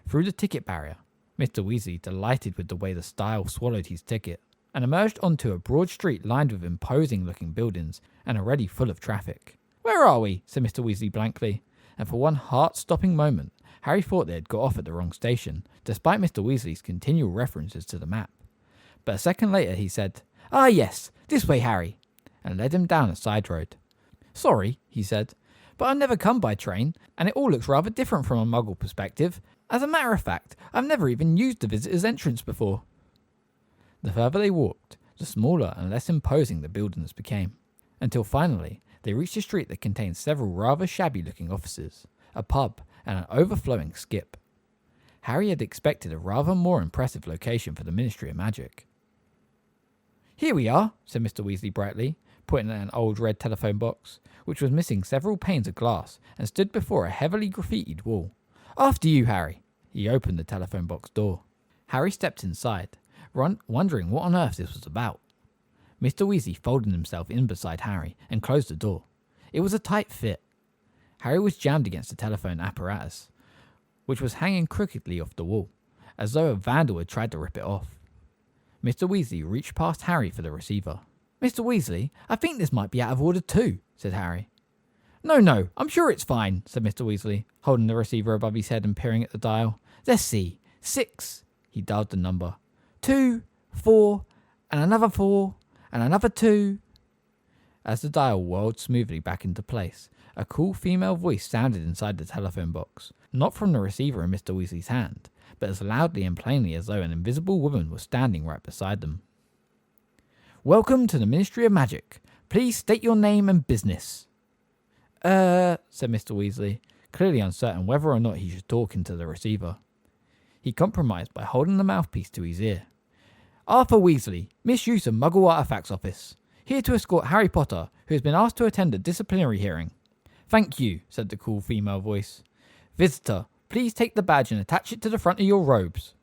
Speaker 2: through the ticket barrier, Mr. Weasley delighted with the way the style swallowed his ticket, and emerged onto a broad street lined with imposing-looking buildings and already full of traffic. Where are we? Said Mr. Weasley blankly, and for one heart-stopping moment, Harry thought they had got off at the wrong station, despite Mr. Weasley's continual references to the map. But a second later he said, Ah yes, this way, Harry, and led him down a side road. Sorry, he said, but I've never come by train, and it all looks rather different from a Muggle perspective. As a matter of fact, I've never even used the visitor's entrance before. The further they walked, the smaller and less imposing the buildings became, until finally they reached a street that contained several rather shabby-looking offices, a pub, and an overflowing skip. Harry had expected a rather more impressive location for the Ministry of Magic. Here we are, said Mr. Weasley brightly, pointing at an old red telephone box, which was missing several panes of glass and stood before a heavily graffitied wall. After you, Harry. He opened the telephone box door. Harry stepped inside, wondering what on earth this was about. Mr. Weasley folded himself in beside Harry and closed the door. It was a tight fit. Harry was jammed against the telephone apparatus, which was hanging crookedly off the wall, as though a vandal had tried to rip it off. Mr. Weasley reached past Harry for the receiver. Mr. Weasley, I think this might be out of order too, said Harry. No, I'm sure it's fine, said Mr. Weasley, holding the receiver above his head and peering at the dial. Let's see. 6. He dialed the number. 2, 4, and another 4, and another 2. As the dial whirled smoothly back into place, a cool female voice sounded inside the telephone box, not from the receiver in Mr. Weasley's hand, but as loudly and plainly as though an invisible woman was standing right beside them. Welcome to the Ministry of Magic. Please state your name and business. Said Mr. Weasley, clearly uncertain whether or not he should talk into the receiver. He compromised by holding the mouthpiece to his ear. Arthur Weasley, Misuse of Muggle Artifacts Office. Here to escort Harry Potter, who has been asked to attend a disciplinary hearing. Thank you, said the cool female voice. Visitor, please take the badge and attach it to the front of your robes.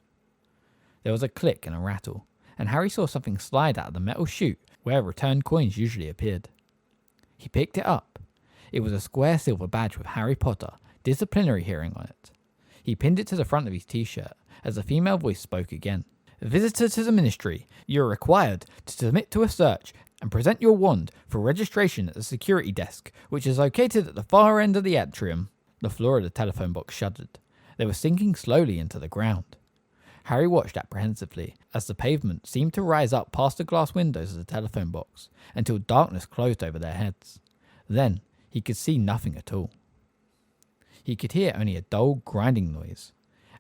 Speaker 2: There was a click and a rattle, and Harry saw something slide out of the metal chute where returned coins usually appeared. He picked it up. It was a square silver badge with Harry Potter, disciplinary hearing on it. He pinned it to the front of his t-shirt as the female voice spoke again. Visitor to the Ministry, you are required to submit to a search and present your wand for registration at the security desk, which is located at the far end of the atrium. The floor of the telephone box shuddered. They were sinking slowly into the ground. Harry watched apprehensively as the pavement seemed to rise up past the glass windows of the telephone box until darkness closed over their heads. Then he could see nothing at all. He could hear only a dull grinding noise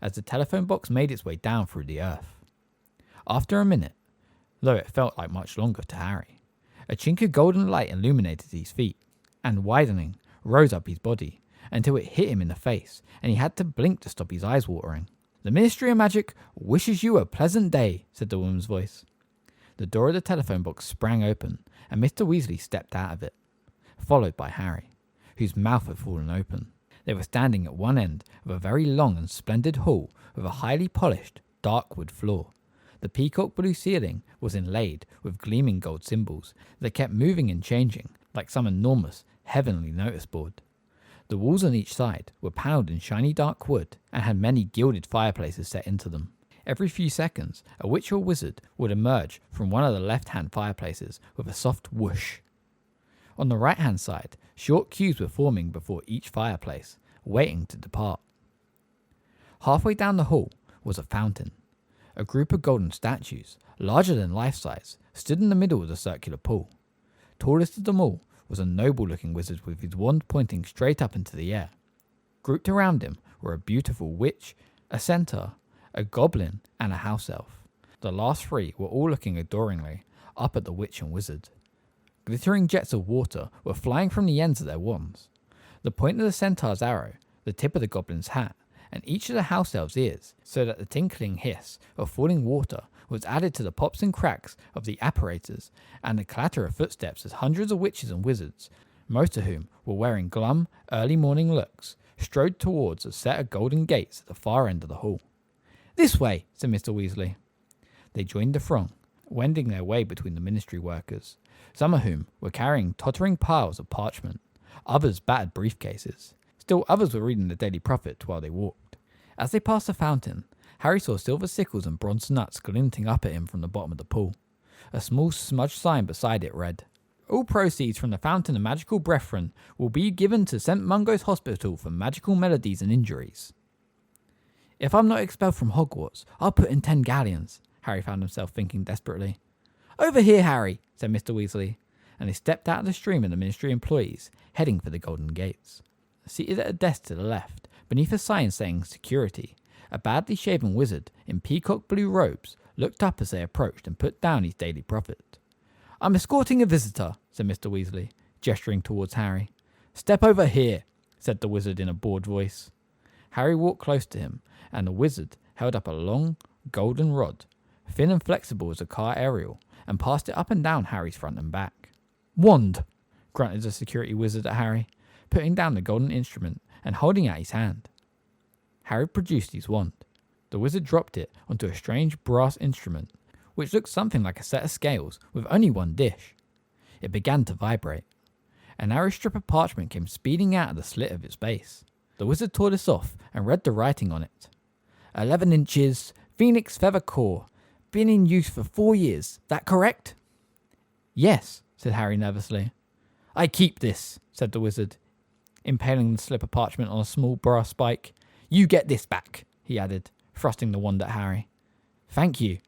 Speaker 2: as the telephone box made its way down through the earth. After a minute, though it felt like much longer to Harry, a chink of golden light illuminated his feet and, widening, rose up his body until it hit him in the face and he had to blink to stop his eyes watering. The Ministry of Magic wishes you a pleasant day, said the woman's voice. The door of the telephone box sprang open and Mr. Weasley stepped out of it, followed by Harry, whose mouth had fallen open. They were standing at one end of a very long and splendid hall with a highly polished, dark wood floor. The peacock blue ceiling was inlaid with gleaming gold symbols that kept moving and changing like some enormous, heavenly notice board. The walls on each side were panelled in shiny dark wood and had many gilded fireplaces set into them. Every few seconds, a witch or wizard would emerge from one of the left-hand fireplaces with a soft whoosh. On the right-hand side, short queues were forming before each fireplace, waiting to depart. Halfway down the hall was a fountain. A group of golden statues, larger than life-size, stood in the middle of the circular pool. Tallest of them all was a noble-looking wizard with his wand pointing straight up into the air. Grouped around him were a beautiful witch, a centaur, a goblin, and a house elf. The last three were all looking adoringly up at the witch and wizard. Glittering jets of water were flying from the ends of their wands. The point of the centaur's arrow, the tip of the goblin's hat, and each of the house elves' ears, so that the tinkling hiss of falling water was added to the pops and cracks of the apparatus and the clatter of footsteps as hundreds of witches and wizards, most of whom were wearing glum, early morning looks, strode towards a set of golden gates at the far end of the hall. "This way," said Mr. Weasley. They joined the throng, wending their way between the ministry workers, some of whom were carrying tottering piles of parchment, others battered briefcases. Still others were reading the Daily Prophet while they walked. As they passed the fountain, Harry saw silver sickles and bronze nuts glinting up at him from the bottom of the pool. A small smudged sign beside it read, "All proceeds from the Fountain of Magical Brethren will be given to St. Mungo's Hospital for magical melodies and injuries." "If I'm not expelled from Hogwarts, I'll put in 10 galleons," Harry found himself thinking desperately. "Over here, Harry," said Mr. Weasley, and they stepped out of the stream of the ministry employees, heading for the Golden Gates. Seated at a desk to the left, beneath a sign saying security, a badly shaven wizard in peacock blue robes looked up as they approached and put down his Daily Prophet. "I'm escorting a visitor," said Mr. Weasley, gesturing towards Harry. "Step over here," said the wizard in a bored voice. Harry walked close to him, and the wizard held up a long, golden rod, thin and flexible as a car aerial, and passed it up and down Harry's front and back. "Wand," grunted the security wizard at Harry, putting down the golden instrument and holding out his hand. Harry produced his wand. The wizard dropped it onto a strange brass instrument, which looked something like a set of scales with only one dish. It began to vibrate. A narrow strip of parchment came speeding out of the slit of its base. The wizard tore this off and read the writing on it. 11 inches, phoenix feather core, been in use for 4 years, that correct?" "Yes," said Harry nervously. "I keep this," said the wizard, impaling the slip of parchment on a small brass spike. "You get this back," he added, thrusting the wand at Harry. "Thank you."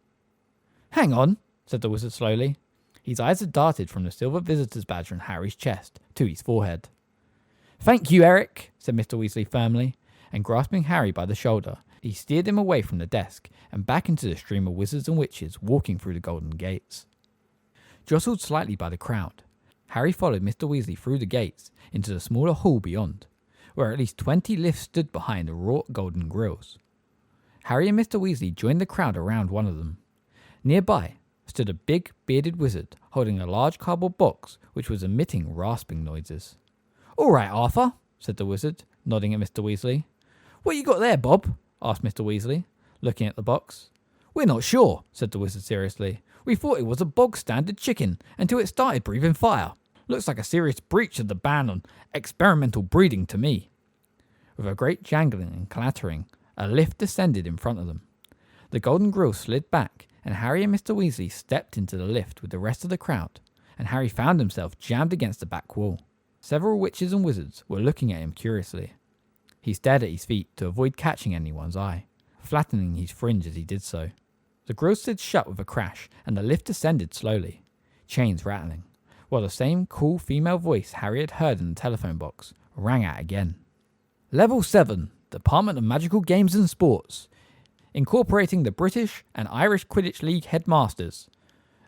Speaker 2: "Hang on," said the wizard slowly. His eyes had darted from the silver visitor's badge on Harry's chest to his forehead. "Thank you, Eric," said Mr. Weasley firmly, and grasping Harry by the shoulder, he steered him away from the desk and back into the stream of wizards and witches walking through the Golden Gates. Jostled slightly by the crowd, Harry followed Mr. Weasley through the gates into the smaller hall beyond, where at least 20 lifts stood behind the wrought golden grills. Harry and Mr. Weasley joined the crowd around one of them. Nearby stood a big, bearded wizard holding a large cardboard box which was emitting rasping noises. "All right, Arthur," said the wizard, nodding at Mr. Weasley. "What you got there, Bob?" asked Mr. Weasley, looking at the box. "We're not sure," said the wizard seriously. "We thought it was a bog-standard chicken until it started breathing fire. Looks like a serious breach of the ban on experimental breeding to me." With a great jangling and clattering, a lift descended in front of them. The golden grill slid back, and Harry and Mr. Weasley stepped into the lift with the rest of the crowd, and Harry found himself jammed against the back wall. Several witches and wizards were looking at him curiously. He stared at his feet to avoid catching anyone's eye, flattening his fringe as he did so. The grill slid shut with a crash, and the lift descended slowly, chains rattling, while the same cool female voice Harry had heard in the telephone box rang out again. "Level 7, Department of Magical Games and Sports, incorporating the British and Irish Quidditch League headmasters,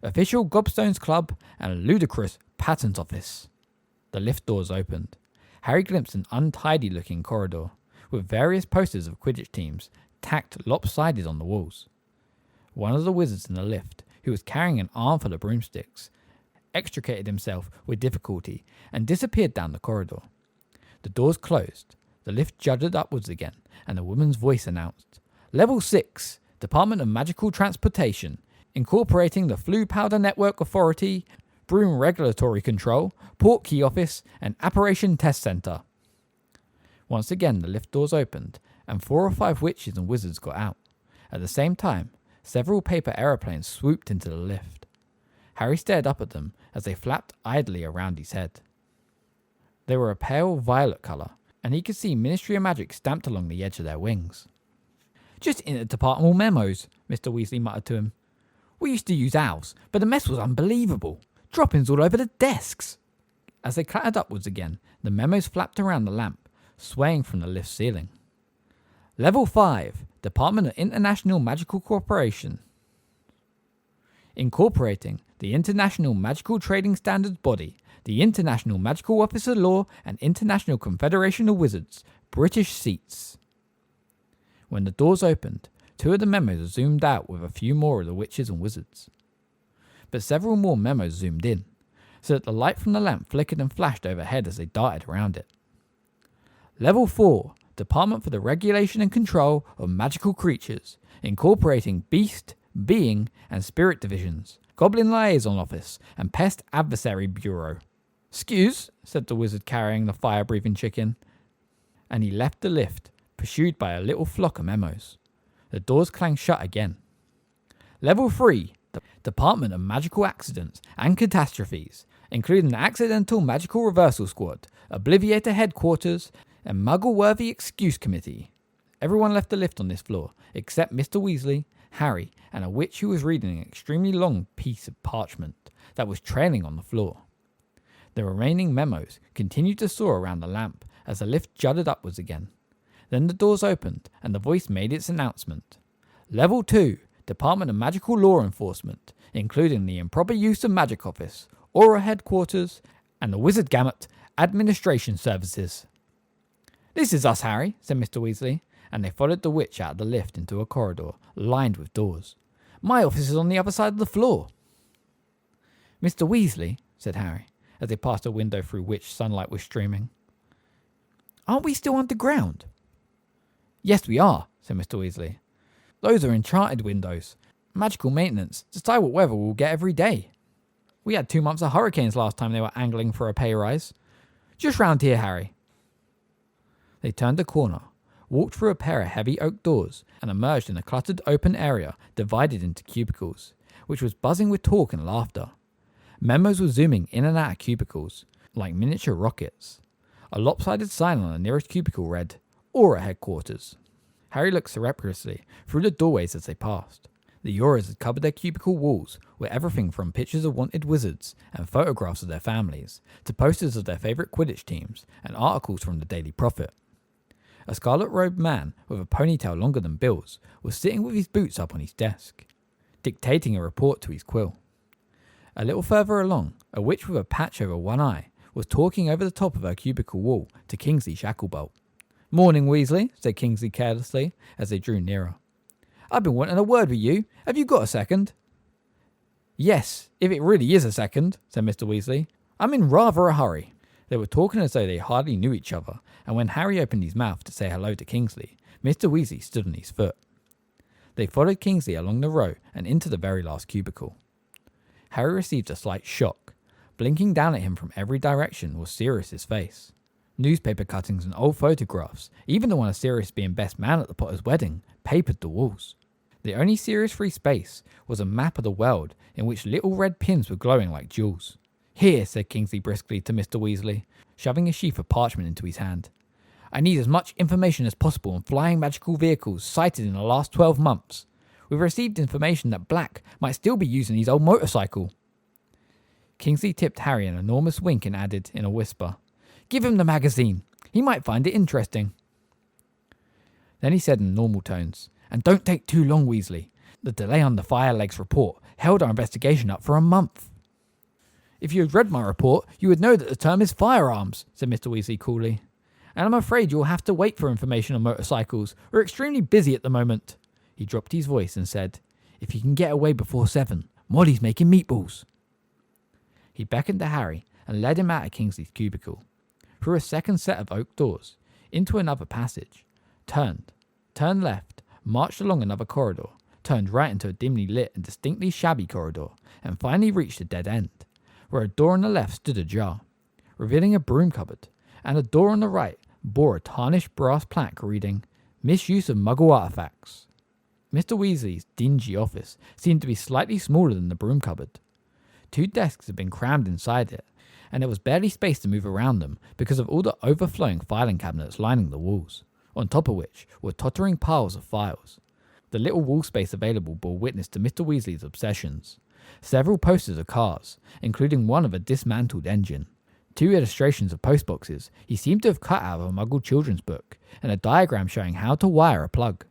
Speaker 2: official Gobstones Club, and a ludicrous patent office." The lift doors opened. Harry glimpsed an untidy-looking corridor, with various posters of Quidditch teams tacked lopsided on the walls. One of the wizards in the lift, who was carrying an armful of broomsticks, extricated himself with difficulty and disappeared down the corridor. The doors closed, the lift juddered upwards again, and a woman's voice announced, "Level 6, Department of Magical Transportation, incorporating the Flue Powder Network Authority, Broom Regulatory Control, Port Key Office, and Apparition Test Center." Once again, the lift doors opened, and 4 or 5 witches and wizards got out. At the same time, several paper aeroplanes swooped into the lift. Harry stared up at them as they flapped idly around his head. They were a pale violet colour, and he could see Ministry of Magic stamped along the edge of their wings. "Just interdepartmental memos," Mr. Weasley muttered to him. "We used to use ours, but the mess was unbelievable. Droppings all over the desks." As they clattered upwards again, the memos flapped around the lamp, swaying from the lift ceiling. Level 5, Department of International Magical Cooperation. Incorporating the International Magical Trading Standards Body, the International Magical Officer Law, and International Confederation of Wizards, British seats. When the doors opened, 2 of the memos zoomed out with a few more of the witches and wizards. But several more memos zoomed in, so that the light from the lamp flickered and flashed overhead as they darted around it. Level 4, Department for the Regulation and Control of Magical Creatures, incorporating Beast, Being, and Spirit Divisions, Goblin Liaison Office, and Pest Adversary Bureau. "Excuse," said the wizard carrying the fire-breathing chicken, and he left the lift, pursued by a little flock of memos. The doors clanged shut again. Level 3, the Department of Magical Accidents and Catastrophes, including the Accidental Magical Reversal Squad, Obliviator Headquarters, and Muggle-Worthy Excuse Committee. Everyone left the lift on this floor, except Mr. Weasley, Harry, and a witch who was reading an extremely long piece of parchment that was trailing on the floor. The remaining memos continued to soar around the lamp as the lift jutted upwards again. Then the doors opened, and the voice made its announcement. Level 2, Department of Magical Law Enforcement, including the Improper Use of Magic Office, Aura Headquarters, and the Wizard Gamut Administration Services. "This is us, Harry," said Mr. Weasley, and they followed the witch out of the lift into a corridor lined with doors. "My office is on the other side of the floor." "Mr. Weasley," said Harry, as they passed a window through which sunlight was streaming, "aren't we still underground?" "Yes, we are," said Mr. Weasley. "Those are enchanted windows. Magical maintenance. Decide what weather we'll get every day. We had 2 months of hurricanes last time they were angling for a pay rise. Just round here, Harry." They turned a corner, walked through a pair of heavy oak doors, and emerged in a cluttered open area divided into cubicles, which was buzzing with talk and laughter. Memos were zooming in and out of cubicles, like miniature rockets. A lopsided sign on the nearest cubicle read, "Aura Headquarters." Harry looked surreptitiously through the doorways as they passed. The Auras had covered their cubicle walls with everything from pictures of wanted wizards and photographs of their families, to posters of their favourite Quidditch teams and articles from the Daily Prophet. A scarlet-robed man with a ponytail longer than Bill's was sitting with his boots up on his desk, dictating a report to his quill. A little further along, a witch with a patch over one eye was talking over the top of her cubicle wall to Kingsley Shacklebolt. "Morning, Weasley," said Kingsley carelessly as they drew nearer. "I've been wanting a word with you. Have you got a second?" "Yes, if it really is a second," said Mr. Weasley. "I'm in rather a hurry." They were talking as though they hardly knew each other, and when Harry opened his mouth to say hello to Kingsley, Mr. Weasley stood on his foot. They followed Kingsley along the row and into the very last cubicle. Harry received a slight shock. Blinking down at him from every direction was Sirius's face. Newspaper cuttings and old photographs, even the one of Sirius being best man at the Potter's wedding, papered the walls. The only Sirius-free space was a map of the world in which little red pins were glowing like jewels. "Here," said Kingsley briskly to Mr. Weasley, shoving a sheaf of parchment into his hand. "I need as much information as possible on flying magical vehicles sighted in the last 12 months. We've received information that Black might still be using his old motorcycle." Kingsley tipped Harry an enormous wink and added, in a whisper, "Give him the magazine. He might find it interesting." Then he said in normal tones, "And don't take too long, Weasley. The delay on the Fireleg's report held our investigation up for a month." "If you had read my report, you would know that the term is firearms," said Mr. Weasley coolly. "And I'm afraid you'll have to wait for information on motorcycles. We're extremely busy at the moment." He dropped his voice and said, "If you can get away before 7, Molly's making meatballs." He beckoned to Harry and led him out of Kingsley's cubicle, through a second set of oak doors, into another passage, turned left, marched along another corridor, turned right into a dimly lit and distinctly shabby corridor, and finally reached a dead end, where a door on the left stood ajar, revealing a broom cupboard, and a door on the right bore a tarnished brass plaque reading, "Misuse of Muggle Artifacts." Mr. Weasley's dingy office seemed to be slightly smaller than the broom cupboard. 2 desks had been crammed inside it, and there was barely space to move around them because of all the overflowing filing cabinets lining the walls, on top of which were tottering piles of files. The little wall space available bore witness to Mr. Weasley's obsessions. Several posters of cars, including one of a dismantled engine. 2 illustrations of postboxes he seemed to have cut out of a Muggle children's book, and a diagram showing how to wire a plug.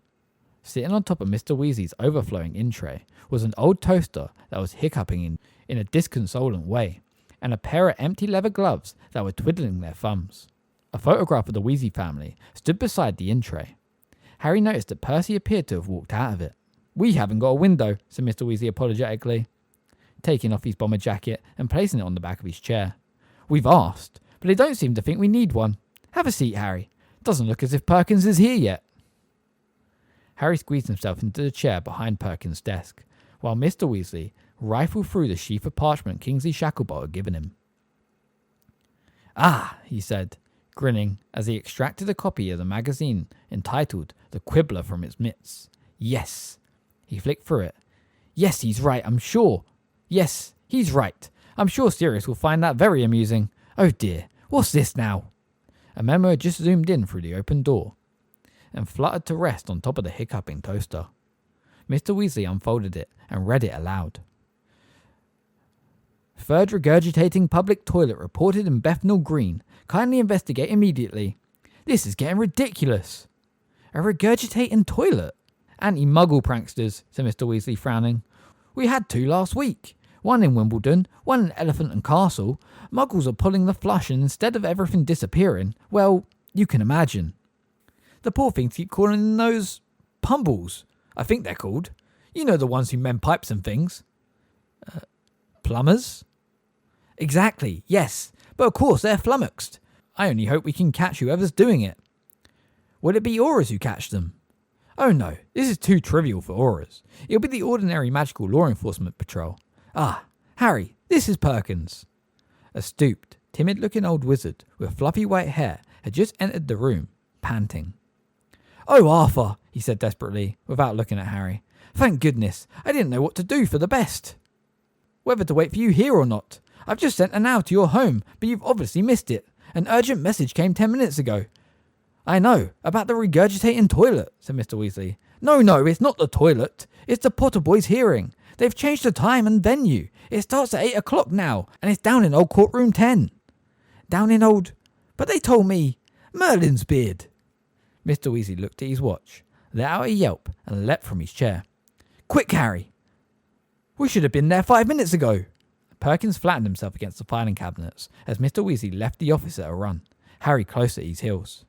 Speaker 2: Sitting on top of Mr. Weasley's overflowing in tray was an old toaster that was hiccuping in a disconsolate way, and a pair of empty leather gloves that were twiddling their thumbs. A photograph of the Weasley family stood beside the in tray. Harry noticed that Percy appeared to have walked out of it. "We haven't got a window," said Mr. Weasley apologetically, taking off his bomber jacket and placing it on the back of his chair. "We've asked, but they don't seem to think we need one. Have a seat, Harry. Doesn't look as if Perkins is here yet." Harry squeezed himself into the chair behind Perkins' desk, while Mr. Weasley rifled through the sheaf of parchment Kingsley Shacklebolt had given him. "Ah," he said, grinning as he extracted a copy of the magazine entitled The Quibbler from its midst. "Yes." He flicked through it. "Yes, he's right, I'm sure. Yes, he's right. I'm sure Sirius will find that very amusing. Oh dear, what's this now?" A memo had just zoomed in through the open door and fluttered to rest on top of the hiccuping toaster. Mr. Weasley unfolded it and read it aloud. "Third regurgitating public toilet reported in Bethnal Green. Kindly investigate immediately. This is getting ridiculous." "A regurgitating toilet? Anti-Muggle pranksters," said Mr. Weasley, frowning. "We had 2 last week. One in Wimbledon, one in Elephant and Castle. Muggles are pulling the flush, and instead of everything disappearing, well, you can imagine. The poor things keep calling in those pumbles, I think they're called. You know, the ones who mend pipes and things." "Plumbers?" "Exactly, yes. But of course they're flummoxed. I only hope we can catch whoever's doing it." "Will it be Aurors who catch them?" "Oh no, this is too trivial for Aurors. It'll be the ordinary magical law enforcement patrol. Ah, Harry, this is Perkins." A stooped, timid-looking old wizard with fluffy white hair had just entered the room, panting. "Oh, Arthur," he said desperately, without looking at Harry. "Thank goodness, I didn't know what to do for the best. Whether to wait for you here or not. I've just sent an owl to your home, but you've obviously missed it. An urgent message came 10 minutes ago." "I know, about the regurgitating toilet," said Mr. Weasley. No, it's not the toilet. It's the Potter Boys' hearing. They've changed the time and venue. It starts at 8 o'clock now, and it's down in old courtroom 10. Down in old... But they told me... Merlin's beard." Mr. Weasley looked at his watch, let out a yelp, and leapt from his chair. "Quick, Harry! We should have been there 5 minutes ago." Perkins flattened himself against the filing cabinets as Mr. Weasley left the office at a run, Harry close at his heels.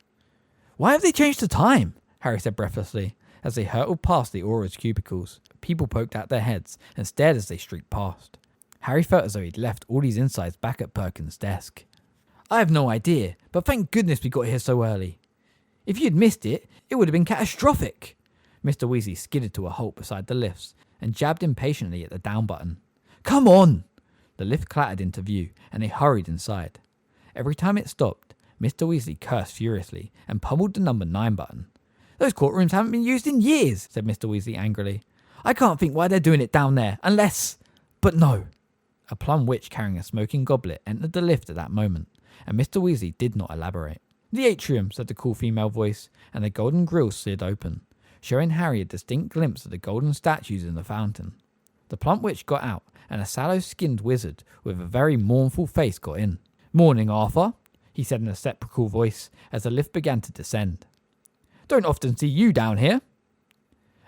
Speaker 2: "Why have they changed the time?" Harry said breathlessly, as they hurtled past the Aurors' cubicles. People poked out their heads and stared as they streaked past. Harry felt as though he'd left all his insides back at Perkins' desk. "I have no idea, but thank goodness we got here so early. If you'd missed it, it would have been catastrophic." Mr. Weasley skidded to a halt beside the lifts and jabbed impatiently at the down button. "Come on!" The lift clattered into view, and they hurried inside. Every time it stopped, Mr. Weasley cursed furiously and pummeled the number 9 button. "Those courtrooms haven't been used in years," said Mr. Weasley angrily. "I can't think why they're doing it down there, unless... But no." A plum witch carrying a smoking goblet entered the lift at that moment, and Mr. Weasley did not elaborate. "The atrium," said the cool female voice, and the golden grille slid open, showing Harry a distinct glimpse of the golden statues in the fountain. The plump witch got out, and a sallow-skinned wizard with a very mournful face got in. "Morning, Arthur," he said in a sepulchral voice as the lift began to descend. "Don't often see you down here."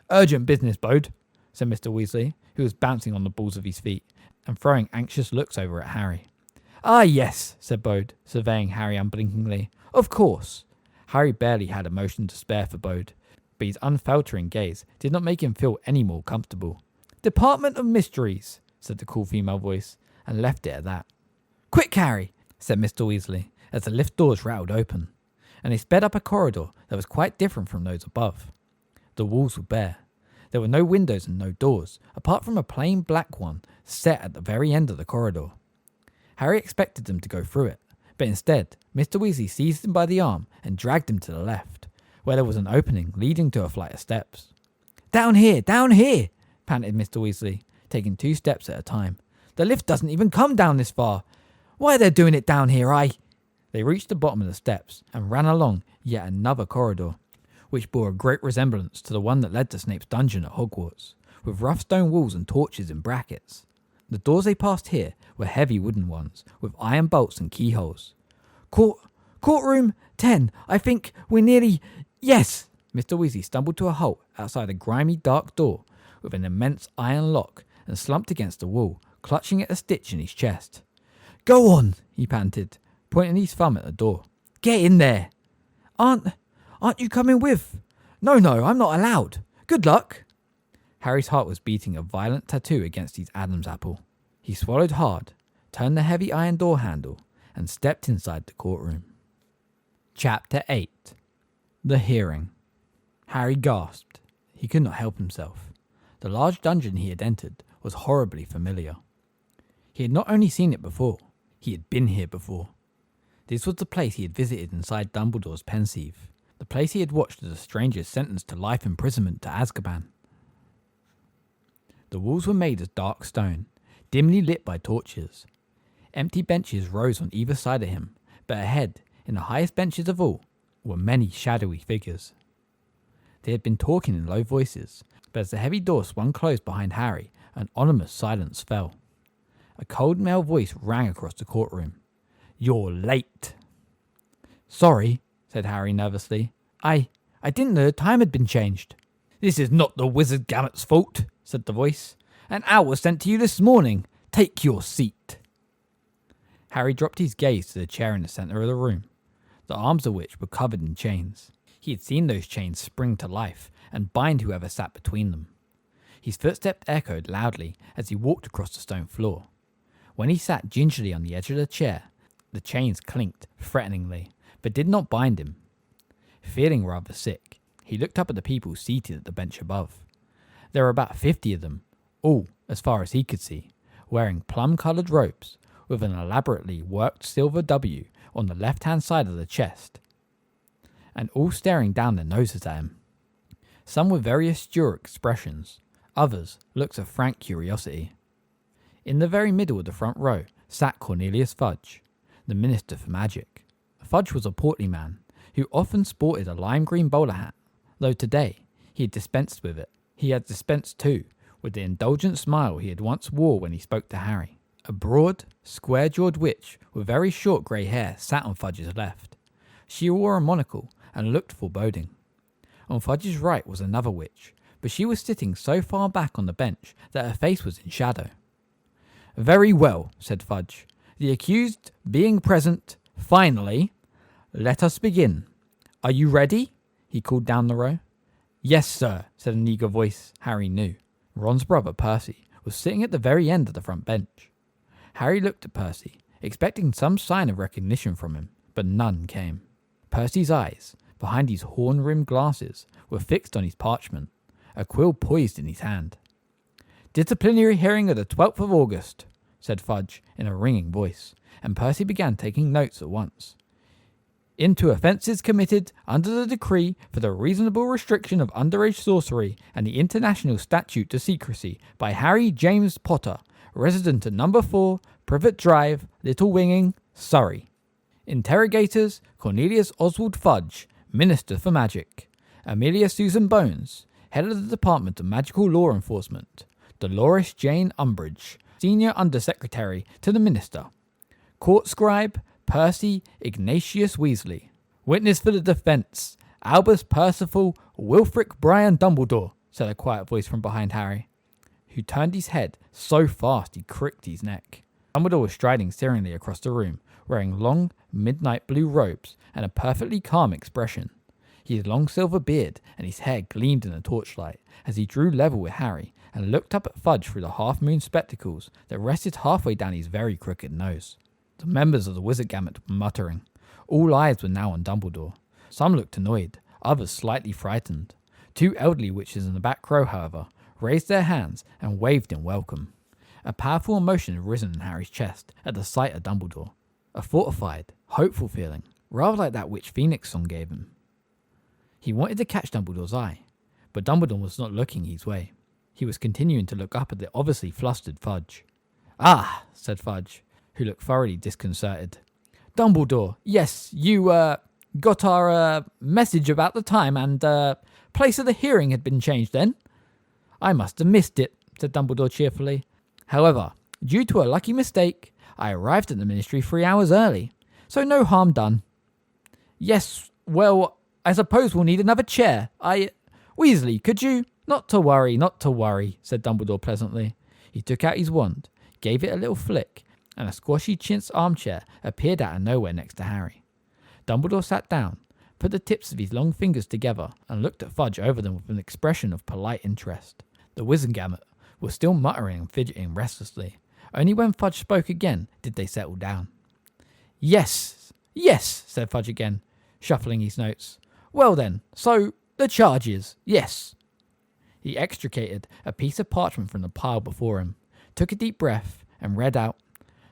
Speaker 2: "Urgent business, Bode," said Mr. Weasley, who was bouncing on the balls of his feet and throwing anxious looks over at Harry. "Ah, yes," said Bode, surveying Harry unblinkingly. "Of course." Harry barely had emotion to spare for Bode, but his unfaltering gaze did not make him feel any more comfortable. "Department of Mysteries," said the cool female voice, and left it at that. "Quick, Harry," said Mr. Weasley, as the lift doors rattled open, and they sped up a corridor that was quite different from those above. The walls were bare. There were no windows and no doors, apart from a plain black one set at the very end of the corridor. Harry expected them to go through it, But instead, Mr. Weasley seized him by the arm and dragged him to the left, where there was an opening leading to a flight of steps. Down here, panted Mr. Weasley, taking 2 steps at a time. The lift doesn't even come down this far. Why are they doing it down here, They reached the bottom of the steps and ran along yet another corridor, which bore a great resemblance to the one that led to Snape's dungeon at Hogwarts, with rough stone walls and torches in brackets. The doors they passed here were heavy wooden ones, with iron bolts and keyholes. Courtroom 10, I think we're nearly... Yes! Mr. Weasley stumbled to a halt outside a grimy dark door with an immense iron lock and slumped against the wall, clutching at a stitch in his chest. Go on, he panted, pointing his thumb at the door. Get in there. Aren't you coming with? No, I'm not allowed. Good luck. Harry's heart was beating a violent tattoo against his Adam's apple. He swallowed hard, turned the heavy iron door handle, and stepped inside the courtroom. Chapter 8. The Hearing. Harry gasped. He could not help himself. The large dungeon he had entered was horribly familiar. He had not only seen it before, he had been here before. This was the place he had visited inside Dumbledore's pensieve, the place he had watched as a stranger sentenced to life imprisonment to Azkaban. The walls were made of dark stone, dimly lit by torches. Empty benches rose on either side of him, but ahead, in the highest benches of all, were many shadowy figures. They had been talking in low voices, but as the heavy door swung closed behind Harry, an ominous silence fell. A cold male voice rang across the courtroom. You're late. Sorry, said Harry nervously. I didn't know the time had been changed. This is not the wizard Gamut's fault, said the voice. An owl was sent to you this morning. Take your seat. Harry dropped his gaze to the chair in the centre of the room, the arms of which were covered in chains. He had seen those chains spring to life and bind whoever sat between them. His footsteps echoed loudly as he walked across the stone floor. When he sat gingerly on the edge of the chair, the chains clinked threateningly, but did not bind him. Feeling rather sick, he looked up at the people seated at the bench above. There were about 50 of them, all, as far as he could see, wearing plum-coloured robes, with an elaborately worked silver W on the left-hand side of the chest, and all staring down their noses at him. Some with very austere expressions, others looks of frank curiosity. In the very middle of the front row sat Cornelius Fudge, the Minister for Magic. Fudge was a portly man, who often sported a lime green bowler hat, though today he had dispensed with it. He had dispensed too with the indulgent smile he had once wore when he spoke to Harry. A broad, square-jawed witch with very short grey hair sat on Fudge's left. She wore a monocle and looked foreboding. On Fudge's right was another witch, but she was sitting so far back on the bench that her face was in shadow. Very well, said Fudge. The accused being present, finally, let us begin. Are you ready? He called down the row. Yes, sir, said an eager voice Harry knew. Ron's brother, Percy, was sitting at the very end of the front bench. Harry looked at Percy, expecting some sign of recognition from him, but none came. Percy's eyes, behind his horn-rimmed glasses, were fixed on his parchment, a quill poised in his hand. Disciplinary hearing of the 12th of August, said Fudge in a ringing voice, and Percy began taking notes at once. Into offences committed under the decree for the reasonable restriction of underage sorcery and the international statute to secrecy by Harry James Potter, resident at number 4, Privet Drive, Little Winging, Surrey. Interrogators, Cornelius Oswald Fudge, Minister for Magic. Amelia Susan Bones, Head of the Department of Magical Law Enforcement. Dolores Jane Umbridge, Senior Undersecretary to the Minister. Court Scribe, Percy Ignatius Weasley. Witness for the defence, Albus Percival Wilfric Brian Dumbledore, said a quiet voice from behind Harry, who turned his head so fast he cricked his neck. Dumbledore was striding serenely across the room, wearing long, midnight blue robes and a perfectly calm expression. His long silver beard and his hair gleamed in the torchlight as he drew level with Harry and looked up at Fudge through the half-moon spectacles that rested halfway down his very crooked nose. The members of the Wizard Gamut were muttering. All eyes were now on Dumbledore. Some looked annoyed, others slightly frightened. 2 elderly witches in the back row, however, raised their hands and waved in welcome. A powerful emotion had risen in Harry's chest at the sight of Dumbledore. A fortified, hopeful feeling, rather like that which Phoenix song gave him. He wanted to catch Dumbledore's eye, but Dumbledore was not looking his way. He was continuing to look up at the obviously flustered Fudge. "Ah," said Fudge, who looked thoroughly disconcerted. "Dumbledore, yes, you, got our, message about the time and, place of the hearing had been changed then?" "I must have missed it," said Dumbledore cheerfully. "However, due to a lucky mistake, I arrived at the Ministry 3 hours early, so no harm done." "Yes, well, I suppose we'll need another chair. Weasley, could you—" Not to worry, said Dumbledore pleasantly. He took out his wand, gave it a little flick, and a squashy chintz armchair appeared out of nowhere next to Harry. Dumbledore sat down, put the tips of his long fingers together, and looked at Fudge over them with an expression of polite interest. The Wizengamot was still muttering and fidgeting restlessly. Only when Fudge spoke again did they settle down. Yes, said Fudge again, shuffling his notes. "Well then, so the charges, yes." He extricated a piece of parchment from the pile before him, took a deep breath, and read out,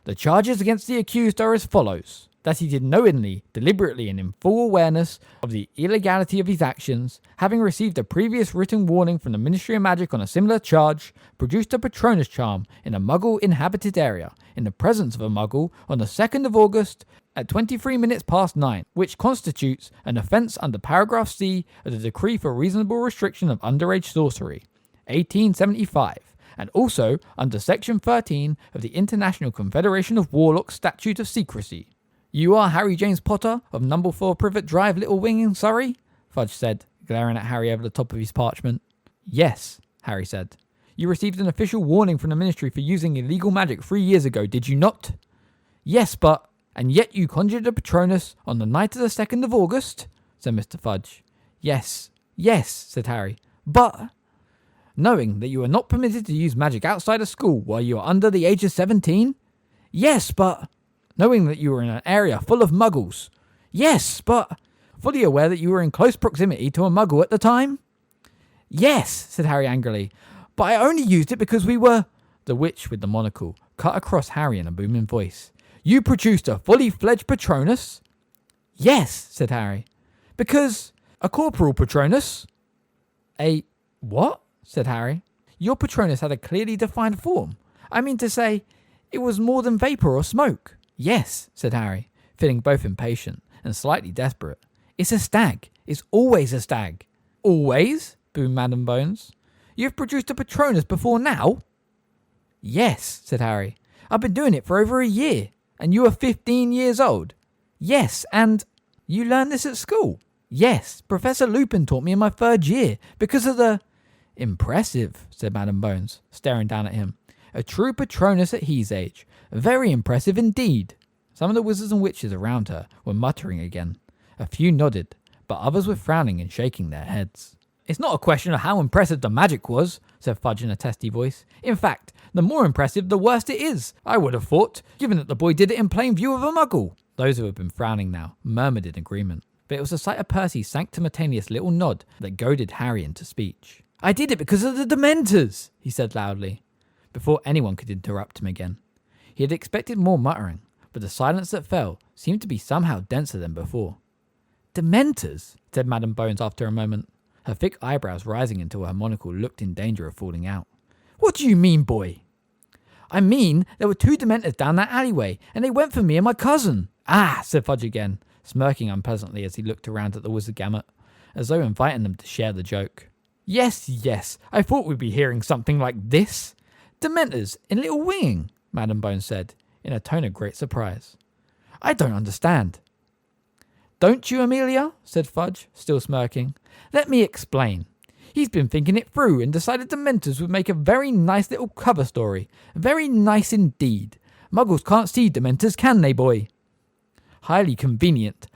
Speaker 2: "The charges against the accused are as follows. That he did knowingly, deliberately, and in full awareness of the illegality of his actions, having received a previous written warning from the Ministry of Magic on a similar charge, produced a Patronus charm in a Muggle-inhabited area, in the presence of a Muggle, on the 2nd of August, at 23 minutes past 9, which constitutes an offence under paragraph C of the Decree for Reasonable Restriction of Underage Sorcery, 1875, and also under Section 13 of the International Confederation of Warlocks Statute of Secrecy. You are Harry James Potter of number 4 Privet Drive, Little Wing in Surrey?" Fudge said, glaring at Harry over the top of his parchment. "Yes," Harry said. "You received an official warning from the Ministry for using illegal magic 3 years ago, did you not?" "Yes, but... and yet you conjured a Patronus on the night of the 2nd of August?" said Mr. Fudge. Yes, said Harry. "But... knowing that you are not permitted to use magic outside of school while you are under the age of 17? Yes, but... knowing that you were in an area full of Muggles? Yes, but... fully aware that you were in close proximity to a Muggle at the time?" "Yes," said Harry angrily, "but I only used it because we were..." The witch with the monocle cut across Harry in a booming voice. "You produced a fully fledged Patronus?" "Yes," said Harry. "Because... a corporal Patronus?" "A... what?" said Harry. "Your Patronus had a clearly defined form. I mean to say, it was more than vapour or smoke." "Yes," said Harry, feeling both impatient and slightly desperate. "It's a stag. It's always a stag." "Always?" boomed Madam Bones. "You've produced a Patronus before now?" "Yes," said Harry. "I've been doing it for over a year. And you are 15 years old?" "Yes, and..." "You learned this at school?" "Yes, Professor Lupin taught me in my 3rd year, because of the..." "Impressive," said Madam Bones, staring down at him. "A true Patronus at his age. Very impressive indeed." Some of the wizards and witches around her were muttering again. A few nodded, but others were frowning and shaking their heads. "It's not a question of how impressive the magic was," said Fudge in a testy voice. "In fact, the more impressive, the worse it is, I would have thought, given that the boy did it in plain view of a Muggle." Those who had been frowning now murmured in agreement, but it was the sight of Percy's sanctimonious little nod that goaded Harry into speech. "I did it because of the Dementors," he said loudly, before anyone could interrupt him again. He had expected more muttering, but the silence that fell seemed to be somehow denser than before. "Dementors?" said Madam Bones after a moment. Her thick eyebrows rising until her monocle looked in danger of falling out. "What do you mean, boy?" "I mean, there were 2 Dementors down that alleyway, and they went for me and my cousin." "Ah," said Fudge again, smirking unpleasantly as he looked around at the Wizengamot, as though inviting them to share the joke. Yes, I thought we'd be hearing something like this." "Dementors in Little Winging," Madam Bones said, in a tone of great surprise. "I don't understand." "Don't you, Amelia?" said Fudge, still smirking. "Let me explain. He's been thinking it through and decided Dementors would make a very nice little cover story. Very nice indeed. Muggles can't see Dementors, can they, boy?" Highly convenient.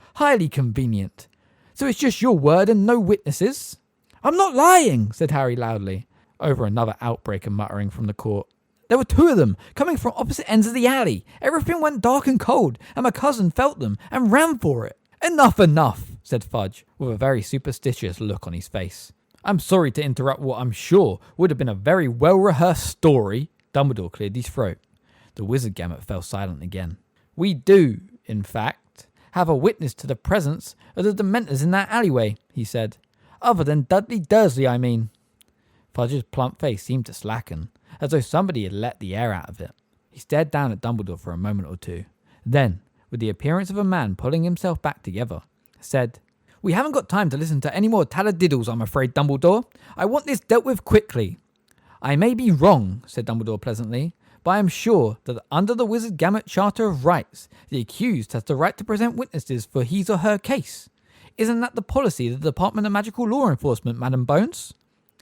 Speaker 2: So it's just your word and no witnesses?" "I'm not lying," said Harry loudly, over another outbreak of muttering from the court. "There were 2 of them, coming from opposite ends of the alley. Everything went dark and cold, and my cousin felt them and ran for it." Enough, said Fudge, with a very superstitious look on his face. "I'm sorry to interrupt what I'm sure would have been a very well-rehearsed story." Dumbledore cleared his throat. The Wizengamot fell silent again. "We do, in fact, have a witness to the presence of the Dementors in that alleyway, he said. Other than Dudley Dursley, I mean. Fudge's plump face seemed to slacken, as though somebody had let the air out of it. He stared down at Dumbledore for a moment or two. Then, with the appearance of a man pulling himself back together, said, "We haven't got time to listen to any more taladiddles, I'm afraid, Dumbledore. I want this dealt with quickly." "I may be wrong," said Dumbledore pleasantly, "but I am sure that under the Wizard Gamut Charter of Rights, the accused has the right to present witnesses for his or her case. Isn't that the policy of the Department of Magical Law Enforcement, Madam Bones?"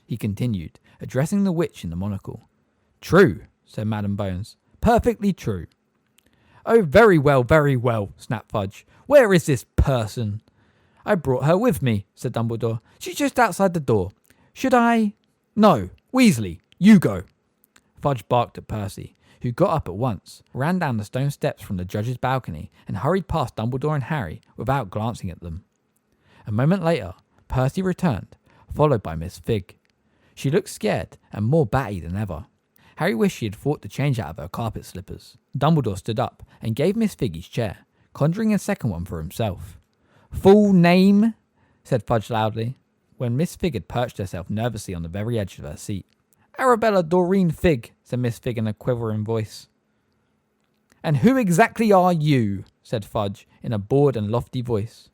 Speaker 2: he continued, addressing the witch in the monocle. "True," said Madam Bones. "Perfectly true." "Oh, very well, snapped Fudge. "Where is this person?" "I brought her with me," said Dumbledore. "She's just outside the door. Should I?" "No, Weasley, you go." Fudge barked at Percy, who got up at once, ran down the stone steps from the judge's balcony, and hurried past Dumbledore and Harry without glancing at them. A moment later, Percy returned, followed by Miss Fig. She looked scared and more batty than ever. Harry wished she had thought to change out of her carpet slippers. Dumbledore stood up and gave Miss Fig his chair, conjuring a second one for himself. "Full name?" said Fudge loudly, when Miss Fig had perched herself nervously on the very edge of her seat. "Arabella Doreen Fig," said Miss Fig in a quivering voice. "And who exactly are you?" said Fudge in a bored and lofty voice.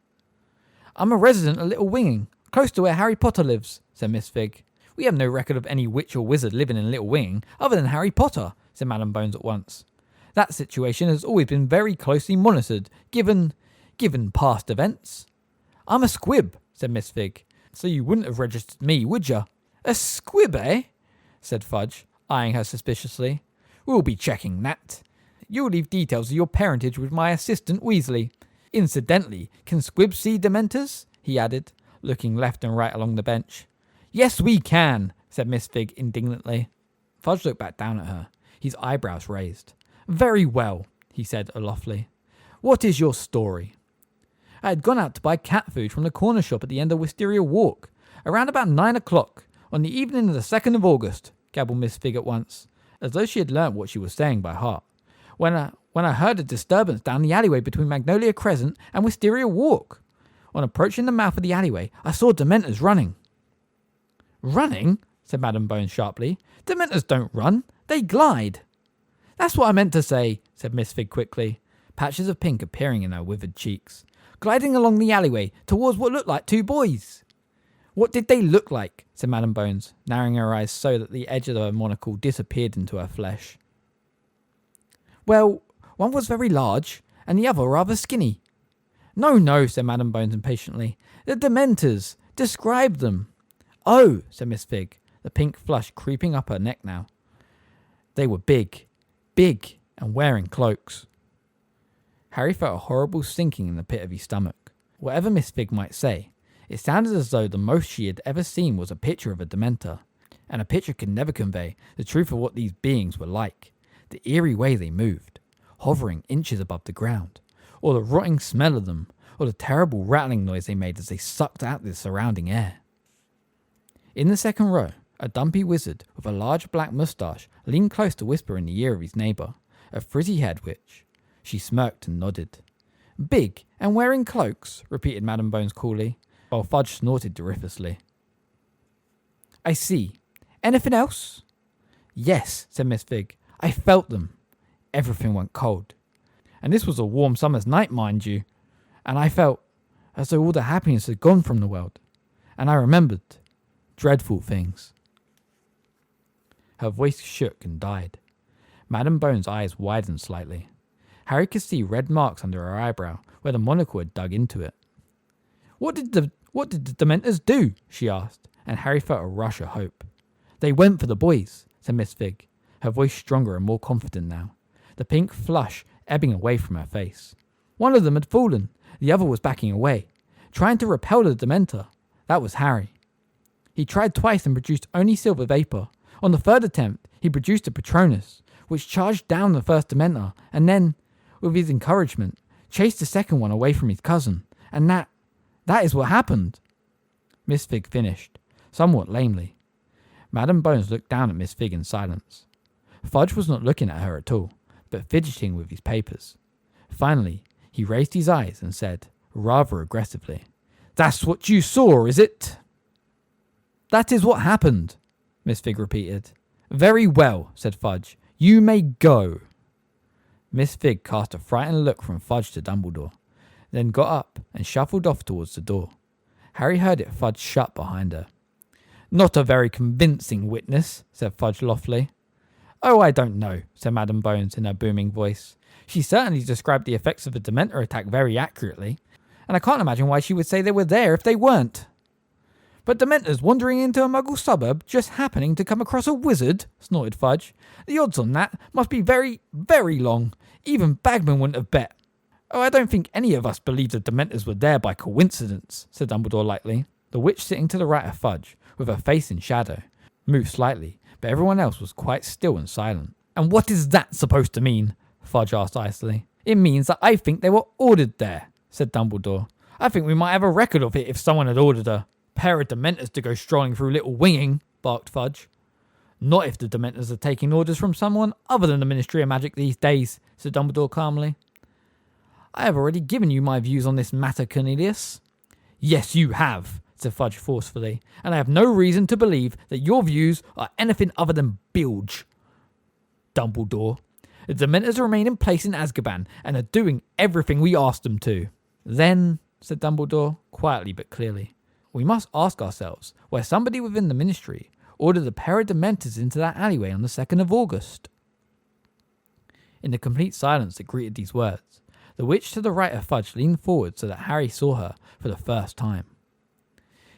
Speaker 2: "I'm a resident of Little Winging, close to where Harry Potter lives," said Miss Fig. "We have no record of any witch or wizard living in Little Winging other than Harry Potter," said Madam Bones at once. "That situation has always been very closely monitored, given past events." "I'm a squib," said Miss Fig. "So you wouldn't have registered me, would you?" "A squib, eh?" said Fudge, eyeing her suspiciously. "We'll be checking that. You'll leave details of your parentage with my assistant Weasley. Incidentally, can squibs see Dementors?" he added, looking left and right along the bench. "Yes, we can," said Miss Fig indignantly. Fudge looked back down at her, his eyebrows raised. "Very well," he said aloftly. "What is your story?" "I had gone out to buy cat food from the corner shop at the end of Wisteria Walk, around about 9 o'clock, on the evening of the 2nd of August, gabbled Miss Fig at once, as though she had learnt what she was saying by heart, when I heard a disturbance down the alleyway between Magnolia Crescent and Wisteria Walk. On approaching the mouth of the alleyway, I saw Dementors running." "Running?" said Madam Bones sharply. "Dementors don't run, they glide." "That's what I meant to say," said Miss Fig quickly, patches of pink appearing in her withered cheeks. "Gliding along the alleyway towards what looked like two boys." "What did they look like?" said Madam Bones, narrowing her eyes so that the edge of her monocle disappeared into her flesh. "Well, one was very large, and the other rather skinny." No, said Madam Bones impatiently. "The Dementors. Describe them." "Oh," said Miss Fig, the pink flush creeping up her neck now. "They were big, and wearing cloaks." Harry felt a horrible sinking in the pit of his stomach. Whatever Miss Fig might say, it sounded as though the most she had ever seen was a picture of a Dementor, and a picture could never convey the truth of what these beings were like, the eerie way they moved, hovering inches above the ground, or the rotting smell of them, or the terrible rattling noise they made as they sucked out the surrounding air. In the second row, a dumpy wizard with a large black moustache leaned close to whisper in the ear of his neighbour, a frizzy-haired witch. She smirked and nodded. "Big and wearing cloaks," repeated Madam Bones coolly, while Fudge snorted derisively. "I see. Anything else?" "Yes," said Miss Fig. "I felt them." Everything went cold. "And this was a warm summer's night, mind you. And I felt as though all the happiness had gone from the world. And I remembered dreadful things." Her voice shook and died. Madam Bones' eyes widened slightly. Harry could see red marks under her eyebrow where the monocle had dug into it. What did the Dementors do?" she asked, and Harry felt a rush of hope. "They went for the boys," said Miss Fig, her voice stronger and more confident now, the pink flush ebbing away from her face. "One of them had fallen, the other was backing away, trying to repel the Dementor. That was Harry. He tried twice and produced only silver vapour. On the third attempt, he produced a Patronus, which charged down the first Dementor, and then, with his encouragement, chased the second one away from his cousin. And that is what happened." Miss Fig finished, somewhat lamely. Madam Bones looked down at Miss Fig in silence. Fudge was not looking at her at all, but fidgeting with his papers. Finally, he He raised his eyes and said, rather aggressively, "That's what you saw, is it?" "That is what happened," Miss Figg repeated. "Very well," said Fudge. "You may go." Miss Figg cast a frightened look from Fudge to Dumbledore, then got up and shuffled off towards the door. Harry heard it fudge shut behind her. "Not a very convincing witness," said Fudge loftily. "Oh, I don't know," said Madam Bones in her booming voice. "She certainly described the effects of a Dementor attack very accurately, and I can't imagine why she would say they were there if they weren't." "But Dementors wandering into a Muggle suburb just happening to come across a wizard?" snorted Fudge. "The odds on that must be very, very long. Even Bagman wouldn't have bet." "Oh, I don't think any of us believe the Dementors were there by coincidence," said Dumbledore lightly. The witch sitting to the right of Fudge, with her face in shadow, moved slightly, but everyone else was quite still and silent. "And what is that supposed to mean?" Fudge asked icily. "It means that I think they were ordered there," said Dumbledore. "I think we might have a record of it if someone had ordered a pair of Dementors to go strolling through Little Winging," barked Fudge. "Not if the Dementors are taking orders from someone other than the Ministry of Magic these days," said Dumbledore calmly. "I have already given you my views on this matter, Cornelius." "Yes, you have," said Fudge forcefully, "and I have no reason to believe that your views are anything other than bilge. Dumbledore, the Dementors remain in place in Azkaban and are doing everything we asked them to." "Then," said Dumbledore, quietly but clearly, "we must ask ourselves why somebody within the Ministry ordered a pair of Dementors into that alleyway on the 2nd of August. In the complete silence that greeted these words, the witch to the right of Fudge leaned forward so that Harry saw her for the first time.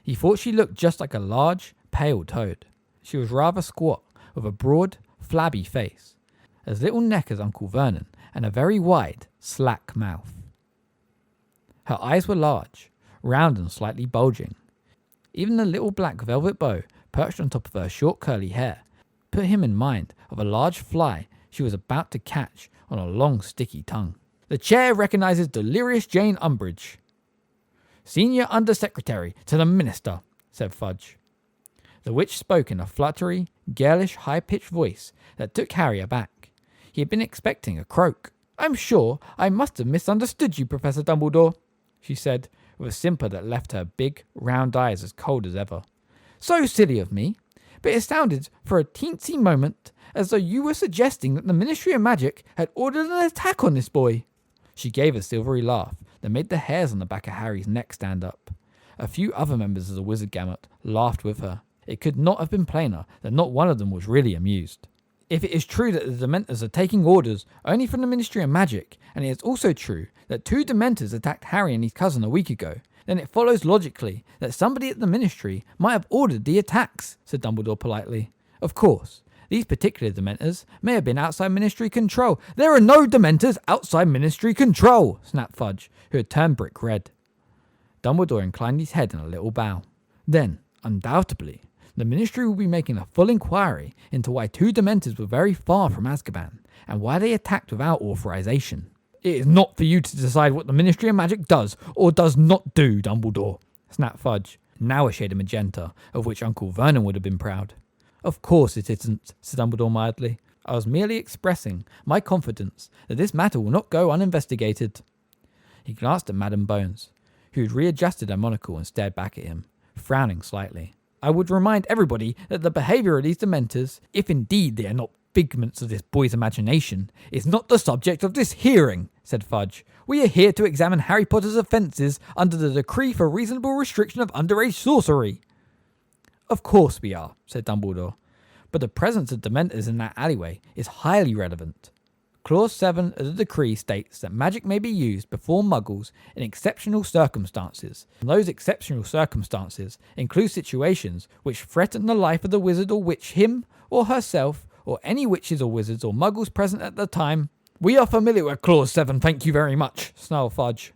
Speaker 2: He thought she looked just like a large, pale toad. She was rather squat, with a broad, flabby face, as little neck as Uncle Vernon, and a very wide, slack mouth. Her eyes were large, round and slightly bulging. Even the little black velvet bow perched on top of her short curly hair put him in mind of a large fly she was about to catch on a long sticky tongue. "The chair recognises Delirious Jane Umbridge, Senior Undersecretary to the Minister," said Fudge. The witch spoke in a fluttery, girlish, high-pitched voice that took Harry aback. He had been expecting a croak. "I'm sure I must have misunderstood you, Professor Dumbledore," she said, with a simper that left her big, round eyes as cold as ever. "So silly of me, but it sounded for a teensy moment as though you were suggesting that the Ministry of Magic had ordered an attack on this boy." She gave a silvery laugh that made the hairs on the back of Harry's neck stand up. A few other members of the Wizard Gamut laughed with her. It could not have been plainer that not one of them was really amused. If it is true that the Dementors are taking orders only from the Ministry of Magic, and it is also true that 2 Dementors attacked Harry and his cousin a week ago, then it follows logically that somebody at the Ministry might have ordered the attacks, said Dumbledore politely. Of course, these particular Dementors may have been outside Ministry control. "There are no Dementors outside Ministry control," snapped Fudge, who had turned brick red. Dumbledore inclined his head in a little bow. "Then, undoubtedly, the Ministry will be making a full inquiry into why 2 Dementors were very far from Azkaban, and why they attacked without authorization." "It is not for you to decide what the Ministry of Magic does or does not do, Dumbledore," snapped Fudge, now a shade of magenta, of which Uncle Vernon would have been proud. "Of course it isn't," said Dumbledore mildly. "I was merely expressing my confidence that this matter will not go uninvestigated." He glanced at Madam Bones, who had readjusted her monocle and stared back at him, frowning slightly. "I would remind everybody that the behaviour of these Dementors, if indeed they are not figments of this boy's imagination, is not the subject of this hearing," said Fudge. "We are here to examine Harry Potter's offences under the Decree for Reasonable Restriction of Underage Sorcery." "Of course we are," said Dumbledore, "but the presence of Dementors in that alleyway is highly relevant. Clause 7 of the decree states that magic may be used before Muggles in exceptional circumstances. And those exceptional circumstances include situations which threaten the life of the wizard or witch, him or herself, or any witches or wizards or Muggles present at the time." "We are familiar with Clause 7, thank you very much," snarled Fudge.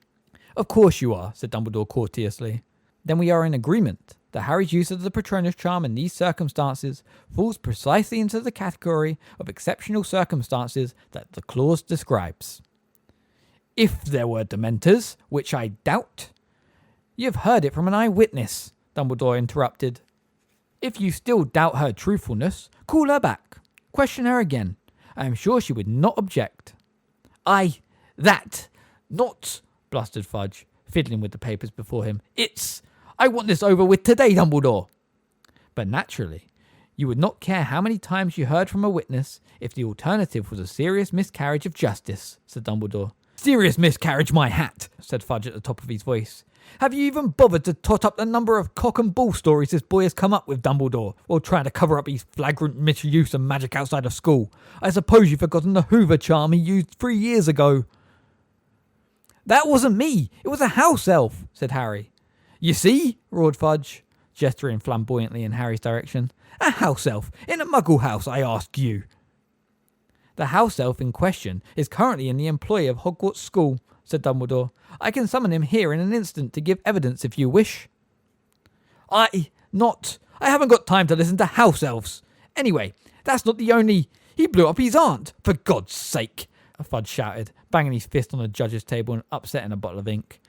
Speaker 2: "Of course you are," said Dumbledore courteously. "Then we are in agreement that Harry's use of the Patronus charm in these circumstances falls precisely into the category of exceptional circumstances that the clause describes." "If there were Dementors, which I doubt—" "You have heard it from an eyewitness," Dumbledore interrupted. "If you still doubt her truthfulness, call her back. Question her again. I am sure she would not object." That Not, blustered Fudge, fiddling with the papers before him. I want this over with today, Dumbledore. But naturally, you would not care how many times you heard from a witness if the alternative was a serious miscarriage of justice, said Dumbledore. Serious miscarriage, my hat, said Fudge at the top of his voice. Have you even bothered to tot up the number of cock and bull stories this boy has come up with, Dumbledore, while trying to cover up his flagrant misuse of magic outside of school? I suppose you've forgotten the Hoover charm he used 3 years ago. That wasn't me. It was a house elf, said Harry. You see, roared Fudge, gesturing flamboyantly in Harry's direction. A house elf in a muggle house, I ask you. The house elf in question is currently in the employ of Hogwarts School, said Dumbledore. I can summon him here in an instant to give evidence if you wish. I haven't got time to listen to house elves. Anyway, that's not the only... He blew up his aunt, for God's sake, Fudge shouted, banging his fist on the judge's table and upsetting a bottle of ink.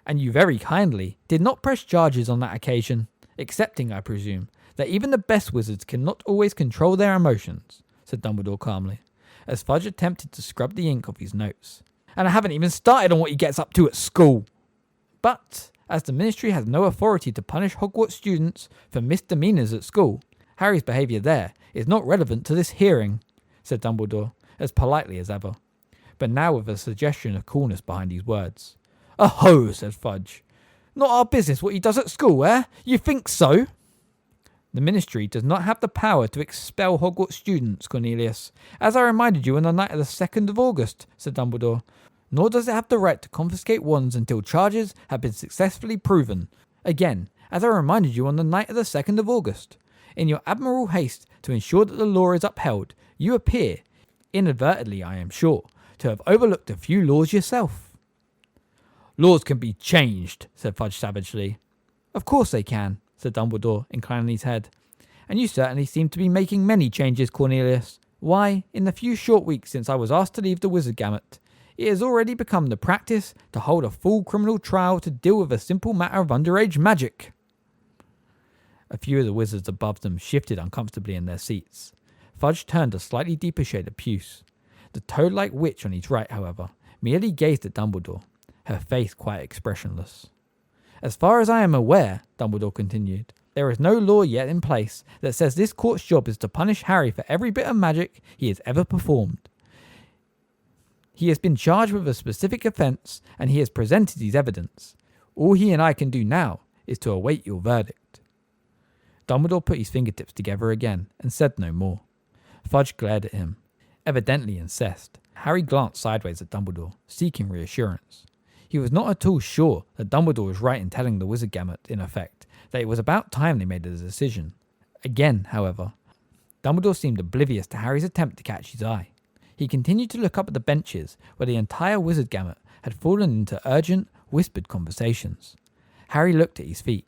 Speaker 2: And you very kindly did not press charges on that occasion, accepting, I presume, that even the best wizards cannot always control their emotions, said Dumbledore calmly, as Fudge attempted to scrub the ink off his notes. And I haven't even started on what he gets up to at school. But, as the Ministry has no authority to punish Hogwarts students for misdemeanours at school, Harry's behaviour there is not relevant to this hearing, said Dumbledore, as politely as ever, but now with a suggestion of coolness behind his words. Oh, said Fudge. Not our business what he does at school, eh? You think so? The Ministry does not have the power to expel Hogwarts students, Cornelius, as I reminded you on the night of the 2nd of August, said Dumbledore. Nor does it have the right to confiscate wands until charges have been successfully proven. Again, as I reminded you on the night of the 2nd of August. In your admirable haste to ensure that the law is upheld, you appear, inadvertently I am sure, to have overlooked a few laws yourself. Laws can be changed, said Fudge savagely. Of course they can, said Dumbledore, inclining his head. And you certainly seem to be making many changes, Cornelius. Why, in the few short weeks since I was asked to leave the wizard gamut, it has already become the practice to hold a full criminal trial to deal with a simple matter of underage magic. A few of the wizards above them shifted uncomfortably in their seats. Fudge turned a slightly deeper shade of puce. The toad-like witch on his right, however, merely gazed at Dumbledore, her face quite expressionless. As far as I am aware, Dumbledore continued, there is no law yet in place that says this court's job is to punish Harry for every bit of magic he has ever performed. He has been charged with a specific offence, and he has presented his evidence. All he and I can do now is to await your verdict. Dumbledore put his fingertips together again and said no more. Fudge glared at him, evidently incensed. Harry glanced sideways at Dumbledore, seeking reassurance. He was not at all sure that Dumbledore was right in telling the wizard gamut, in effect, that it was about time they made a decision. Again, however, Dumbledore seemed oblivious to Harry's attempt to catch his eye. He continued to look up at the benches where the entire wizard gamut had fallen into urgent, whispered conversations. Harry looked at his feet.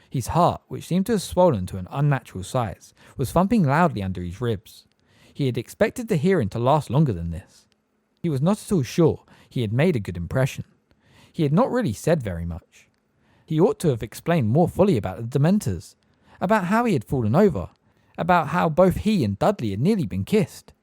Speaker 2: His heart, which seemed to have swollen to an unnatural size, was thumping loudly under his ribs. He had expected the hearing to last longer than this. He was not at all sure he had made a good impression. He had not really said very much. He ought to have explained more fully about the Dementors, about how he had fallen over, about how both he and Dudley had nearly been kissed.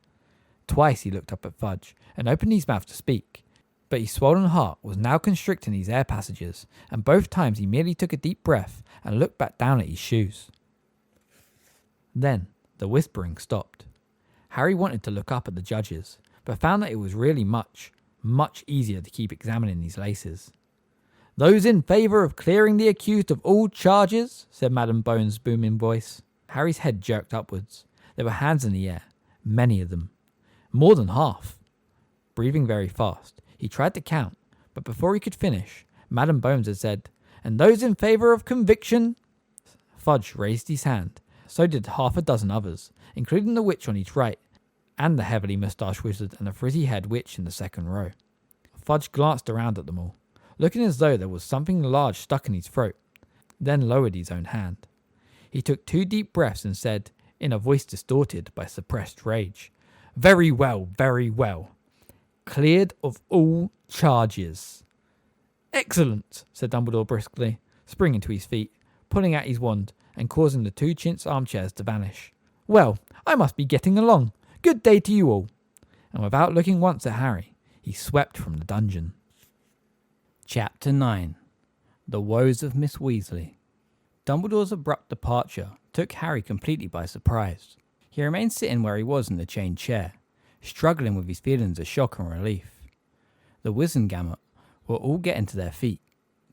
Speaker 2: Twice he looked up at Fudge and opened his mouth to speak, but his swollen heart was now constricting his air passages, and both times he merely took a deep breath and looked back down at his shoes. Then the whispering stopped. Harry wanted to look up at the judges, but found that it was really much easier to keep examining his laces. Those in favour of clearing the accused of all charges, said Madam Bones' booming voice. Harry's head jerked upwards. There were hands in the air, many of them. More than half. Breathing very fast, he tried to count, but before he could finish, Madam Bones had said, "And those in favour of conviction?" Fudge raised his hand. So did half a dozen others, including the witch on his right, and the heavily moustached wizard and the frizzy-haired witch in the second row. Fudge glanced around at them all, looking as though there was something large stuck in his throat, then lowered his own hand. He took 2 deep breaths and said, in a voice distorted by suppressed rage, very well. Cleared of all charges." "Excellent," said Dumbledore briskly, springing to his feet, pulling out his wand, and causing the 2 chintz armchairs to vanish. "Well, I must be getting along. Good day to you all." And without looking once at Harry, he swept from the dungeon.
Speaker 1: Chapter 9. The Woes of Miss Weasley. Dumbledore's abrupt departure took Harry completely by surprise. He remained sitting where he was in the chained chair, struggling with his feelings of shock and relief. The Wizengamot were all getting to their feet,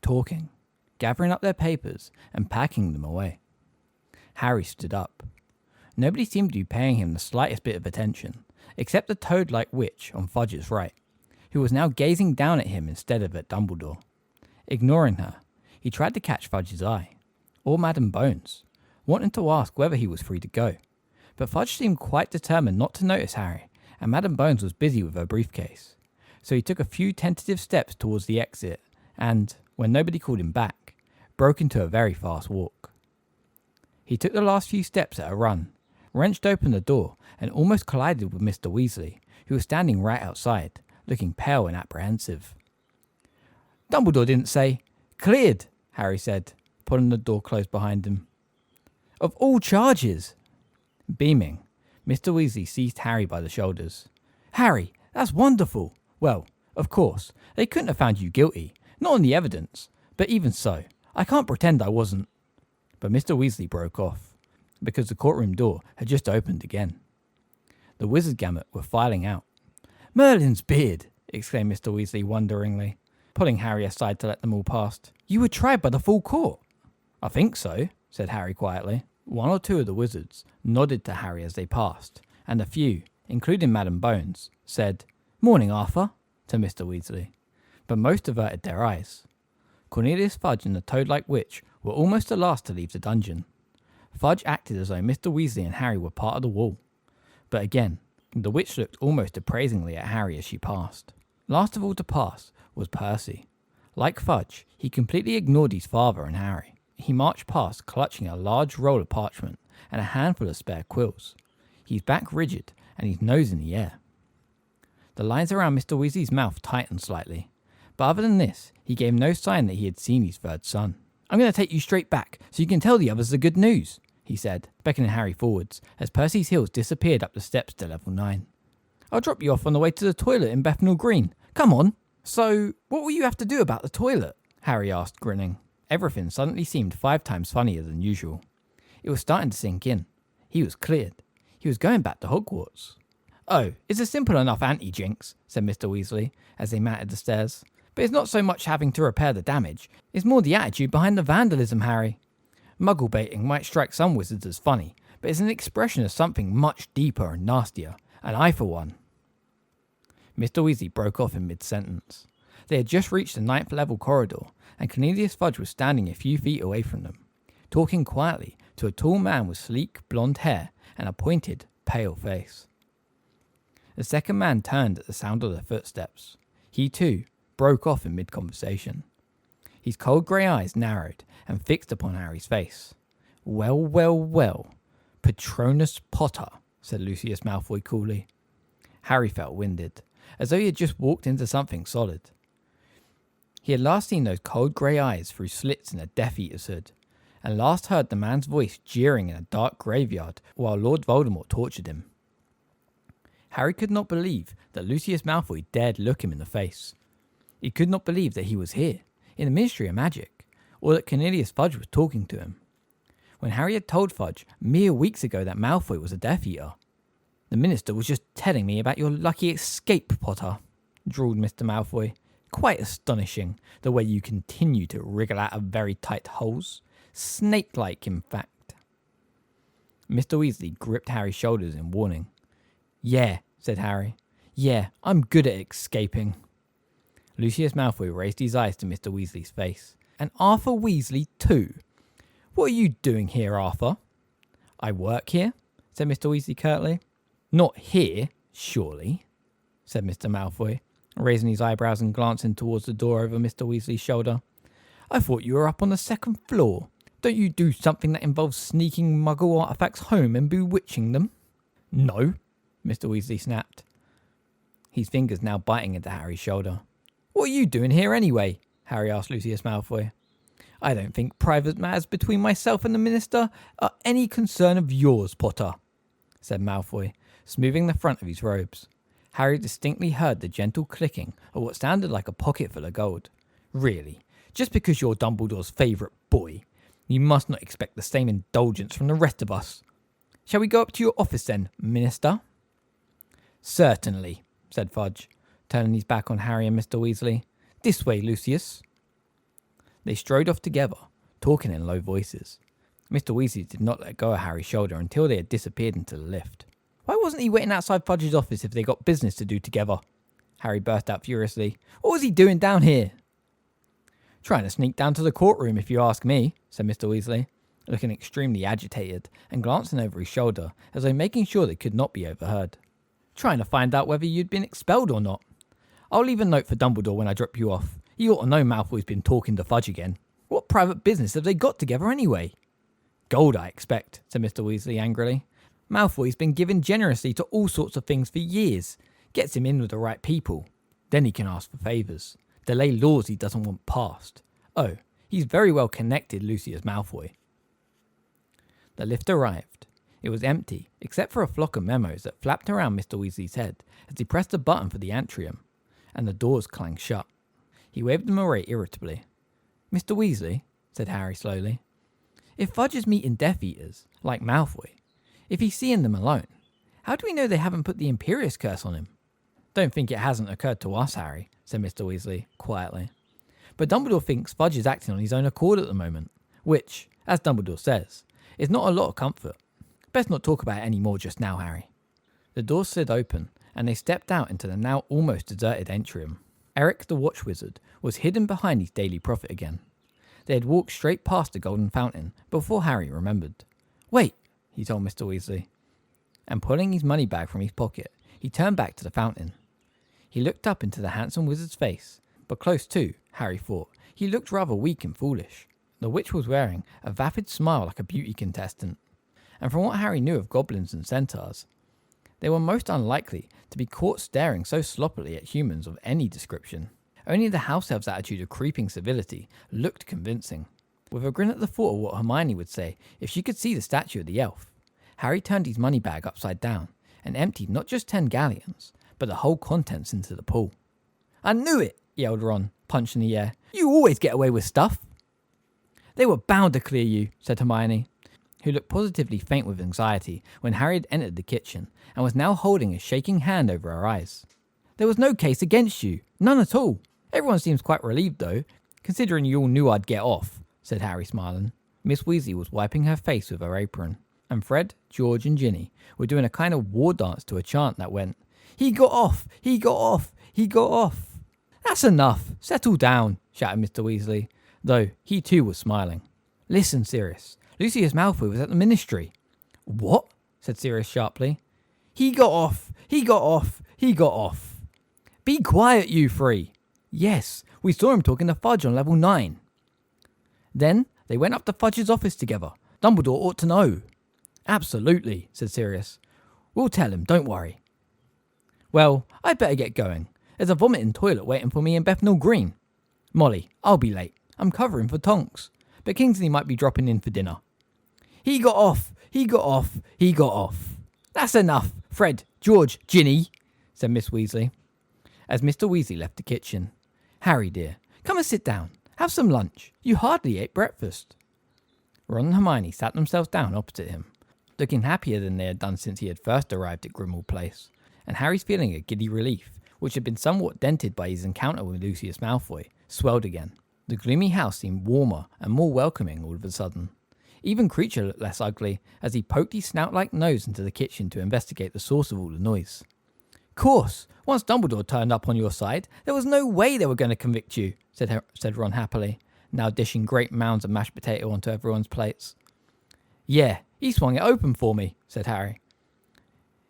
Speaker 1: talking, gathering up their papers and packing them away. Harry stood up. Nobody seemed to be paying him the slightest bit of attention, except the toad-like witch on Fudge's right, who was now gazing down at him instead of at Dumbledore. Ignoring her, he tried to catch Fudge's eye, or Madam Bones, wanting to ask whether he was free to go. But Fudge seemed quite determined not to notice Harry, and Madam Bones was busy with her briefcase. So he took a few tentative steps towards the exit, and, when nobody called him back, broke into a very fast walk. He took the last few steps at a run, wrenched open the door, and almost collided with Mr. Weasley, who was standing right outside, looking pale and apprehensive. "Dumbledore didn't say, 'Cleared,'" Harry said, pulling the door closed behind him. "Of all charges!" Beaming, Mr. Weasley seized Harry by the shoulders. "Harry, that's wonderful! Well, of course, they couldn't have found you guilty, not on the evidence, but even so, I can't pretend I wasn't." But Mr. Weasley broke off, because the courtroom door had just opened again. The Wizengamot were filing out. "Merlin's beard!" exclaimed Mr. Weasley wonderingly, pulling Harry aside to let them all past. "You were tried by the full court." "I think so," said Harry quietly. One or two of the wizards nodded to Harry as they passed, and a few, including Madam Bones, said, "Morning, Arthur," to Mr. Weasley, but most averted their eyes. Cornelius Fudge and the toad-like witch were almost the last to leave the dungeon. Fudge acted as though Mr. Weasley and Harry were part of the wall, but again, the witch looked almost appraisingly at Harry as she passed. Last of all to pass was Percy. Like Fudge, he completely ignored his father and Harry. He marched past clutching a large roll of parchment and a handful of spare quills, his back rigid and his nose in the air. The lines around Mr. Weasley's mouth tightened slightly, but other than this, he gave no sign that he had seen his third son. "I'm going to take you straight back so you can tell the others the good news," he said, beckoning Harry forwards as Percy's heels disappeared up the steps to level 9. "I'll drop you off on the way to the toilet in Bethnal Green. Come on." "So, what will you have to do about the toilet?" Harry asked, grinning. Everything suddenly seemed 5 times funnier than usual. It was starting to sink in. He was cleared. He was going back to Hogwarts. "Oh, it's a simple enough anti-jinx," said Mr. Weasley, as they mounted the stairs. "But it's not so much having to repair the damage. It's more the attitude behind the vandalism, Harry. Muggle baiting might strike some wizards as funny, but it's an expression of something much deeper and nastier, and I, for one..." Mr. Weasley broke off in mid-sentence. They had just reached the 9th level corridor, and Cornelius Fudge was standing a few feet away from them, talking quietly to a tall man with sleek blonde hair and a pointed, pale face. The second man turned at the sound of their footsteps. He, too, broke off in mid-conversation. His cold grey eyes narrowed and fixed upon Harry's face. "Well, well, well, Patronus Potter," said Lucius Malfoy coolly. Harry felt winded, as though he had just walked into something solid. He had last seen those cold grey eyes through slits in a Death Eater's hood, and last heard the man's voice jeering in a dark graveyard while Lord Voldemort tortured him. Harry could not believe that Lucius Malfoy dared look him in the face. He could not believe that he was here, in the Ministry of Magic, or that Cornelius Fudge was talking to him. When Harry had told Fudge mere weeks ago that Malfoy was a Death Eater. "The Minister was just telling me about your lucky escape, Potter," drawled Mr. Malfoy. "Quite astonishing, the way you continue to wriggle out of very tight holes. Snake-like, in fact." Mr. Weasley gripped Harry's shoulders in warning. "Yeah," said Harry. "Yeah, I'm good at escaping." Lucius Malfoy raised his eyes to Mr. Weasley's face. "And Arthur Weasley, too. What are you doing here, Arthur?" "I work here," said Mr. Weasley curtly. "Not here, surely," said Mr. Malfoy, raising his eyebrows and glancing towards the door over Mr. Weasley's shoulder. "I thought you were up on the 2nd floor. Don't you do something that involves sneaking Muggle artifacts home and bewitching them?" "No," Mr. Weasley snapped, his fingers now biting into Harry's shoulder. "What are you doing here anyway?" Harry asked Lucius Malfoy. "I don't think private matters between myself and the Minister are any concern of yours, Potter," said Malfoy, smoothing the front of his robes. Harry distinctly heard the gentle clicking of what sounded like a pocket full of gold.
Speaker 2: Really, just because you're Dumbledore's favourite boy, you must not expect the same indulgence from the rest of us. Shall we go up to your office then, Minister? Certainly, said Fudge, turning his back on Harry and Mr. Weasley. This way, Lucius. They strode off together, talking in low voices. Mr. Weasley did not let go of Harry's shoulder until they had disappeared into the lift. Why wasn't he waiting outside Fudge's office if they got business to do together? Harry burst out furiously. What was he doing down here? Trying to sneak down to the courtroom, if you ask me, said Mr. Weasley, looking extremely agitated and glancing over his shoulder as though making sure they could not be overheard. Trying to find out whether you'd been expelled or not. I'll leave a note for Dumbledore when I drop you off. You ought to know Malfoy's been talking to Fudge again. What private business have they got together anyway? Gold, I expect, said Mr. Weasley angrily. Malfoy's been giving generously to all sorts of things for years. Gets him in with the right people. Then he can ask for favours. Delay laws he doesn't want passed. Oh, he's very well connected, Lucius Malfoy. The lift arrived. It was empty, except for a flock of memos that flapped around Mr. Weasley's head as he pressed a button for the atrium, and the doors clanged shut. He waved them away irritably. Mr. Weasley, said Harry slowly, if Fudge is meeting Death Eaters, like Malfoy, if he's seeing them alone, how do we know they haven't put the Imperious Curse on him? Don't think it hasn't occurred to us, Harry, said Mr. Weasley, quietly. But Dumbledore thinks Fudge is acting on his own accord at the moment, which, as Dumbledore says, is not a lot of comfort. Best not talk about it any more just now, Harry. The door slid open, and they stepped out into the now almost deserted atrium. Eric the Watch Wizard was hidden behind his Daily Prophet again. They had walked straight past the golden fountain before Harry remembered. Wait, he told Mr. Weasley. And pulling his money bag from his pocket, he turned back to the fountain. He looked up into the handsome wizard's face, but close to, Harry thought, he looked rather weak and foolish. The witch was wearing a vapid smile like a beauty contestant. And from what Harry knew of goblins and centaurs, they were most unlikely to be caught staring so sloppily at humans of any description. Only the house elf's attitude of creeping civility looked convincing. With a grin at the thought of what Hermione would say if she could see the statue of the elf, Harry turned his money bag upside down and emptied not just 10 galleons, but the whole contents into the pool. I knew it, yelled Ron, punching the air. You always get away with stuff. They were bound to clear you, said Hermione, who looked positively faint with anxiety when Harry had entered the kitchen and was now holding a shaking hand over her eyes. There was no case against you, none at all. Everyone seems quite relieved though, considering you all knew I'd get off, said Harry smiling. Miss Weasley was wiping her face with her apron, and Fred, George and Ginny were doing a kind of war dance to a chant that went, He got off! He got off! He got off! That's enough! Settle down, shouted Mr. Weasley, though he too was smiling. Listen, Sirius. Lucius Malfoy was at the Ministry. What? Said Sirius sharply. He got off! He got off! He got off! Be quiet, you three! Yes, we saw him talking to Fudge on level 9. Then they went up to Fudge's office together. Dumbledore ought to know. Absolutely, said Sirius. We'll tell him, don't worry. Well, I'd better get going. There's a vomiting toilet waiting for me in Bethnal Green. Molly, I'll be late. I'm covering for Tonks, but Kingsley might be dropping in for dinner. He got off! He got off! He got off! That's enough, Fred, George, Ginny, said Miss Weasley, as Mr. Weasley left the kitchen. Harry, dear, come and sit down. Have some lunch. You hardly ate breakfast. Ron and Hermione sat themselves down opposite him, looking happier than they had done since he had first arrived at Grimmauld Place, and Harry's feeling of giddy relief, which had been somewhat dented by his encounter with Lucius Malfoy, swelled again. The gloomy house seemed warmer and more welcoming all of a sudden. Even Creature looked less ugly as he poked his snout-like nose into the kitchen to investigate the source of all the noise. Course, once Dumbledore turned up on your side, there was no way they were going to convict you, said Ron happily, now dishing great mounds of mashed potato onto everyone's plates. Yeah, he swung it open for me, said Harry.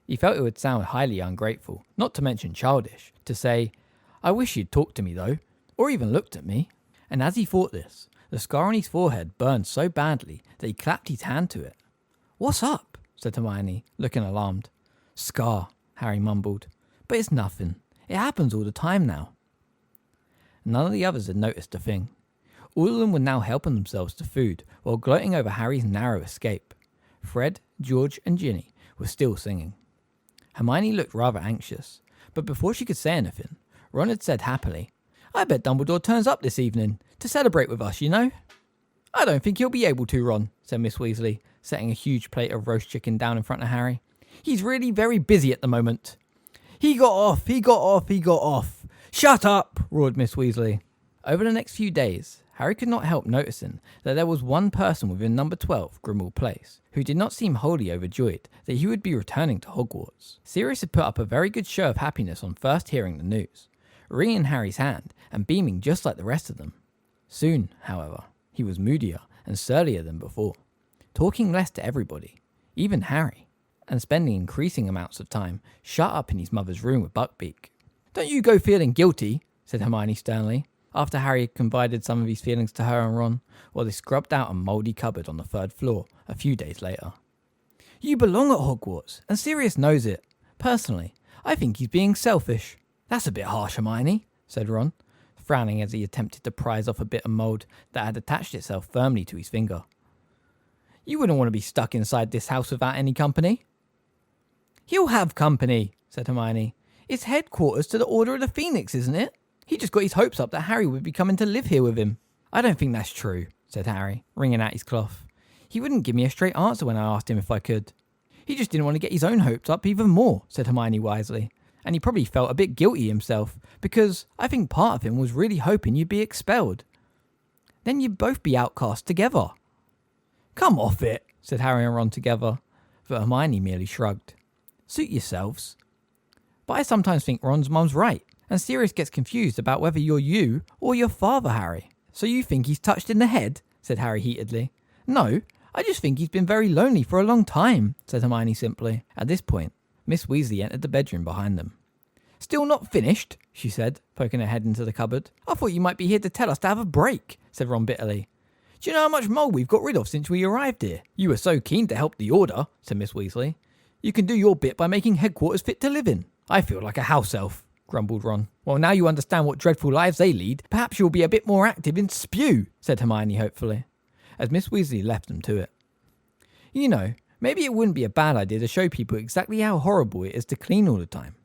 Speaker 2: He felt it would sound highly ungrateful, not to mention childish, to say, I wish you'd talked to me though, or even looked at me. And as he thought this, the scar on his forehead burned so badly that he clapped his hand to it. What's up? Said Hermione, looking alarmed. Scar, Harry mumbled. But it's nothing. It happens all the time now. None of the others had noticed a thing. All of them were now helping themselves to food while gloating over Harry's narrow escape. Fred, George and Ginny were still singing. Hermione looked rather anxious, but before she could say anything, Ron had said happily, I bet Dumbledore turns up this evening to celebrate with us, you know. I don't think he'll be able to, Ron, said Miss Weasley, setting a huge plate of roast chicken down in front of Harry. He's really very busy at the moment. He got off. Shut up, roared Miss Weasley. Over the next few days, Harry could not help noticing that there was one person within number 12, Grimmauld Place, who did not seem wholly overjoyed that he would be returning to Hogwarts. Sirius had put up a very good show of happiness on first hearing the news, wringing Harry's hand and beaming just like the rest of them. Soon, however, he was moodier and surlier than before, talking less to everybody, even Harry, and spending increasing amounts of time shut up in his mother's room with Buckbeak. "Don't you go feeling guilty," said Hermione sternly, after Harry had confided some of his feelings to her and Ron, while they scrubbed out a mouldy cupboard on the 3rd floor a few days later. "You belong at Hogwarts, and Sirius knows it. Personally, I think he's being selfish." "That's a bit harsh, Hermione," said Ron, frowning as he attempted to prise off a bit of mould that had attached itself firmly to his finger. "You wouldn't want to be stuck inside this house without any company." "He'll have company," said Hermione. "It's headquarters to the Order of the Phoenix, isn't it? He just got his hopes up that Harry would be coming to live here with him." "I don't think that's true," said Harry, wringing out his cloth. "He wouldn't give me a straight answer when I asked him if I could." "He just didn't want to get his own hopes up even more," said Hermione wisely. "And he probably felt a bit guilty himself, because I think part of him was really hoping you'd be expelled. Then you'd both be outcast together." "Come off it," said Harry and Ron together, but Hermione merely shrugged. "Suit yourselves." "But I sometimes think Ron's mum's right, and Sirius gets confused about whether you're you or your father, Harry." "So you think he's touched in the head?" said Harry heatedly. "No, I just think he's been very lonely for a long time," said Hermione simply. At this point, Miss Weasley entered the bedroom behind them. "Still not finished?" she said, poking her head into the cupboard. "I thought you might be here to tell us to have a break," said Ron bitterly. "Do you know how much mould we've got rid of since we arrived here?" "You were so keen to help the Order," said Miss Weasley. "You can do your bit by making headquarters fit to live in." "I feel like a house elf," grumbled Ron. "Well, now you understand what dreadful lives they lead, perhaps you'll be a bit more active in spew," said Hermione hopefully, as Miss Weasley left them to it. "You know, maybe it wouldn't be a bad idea to show people exactly how horrible it is to clean all the time.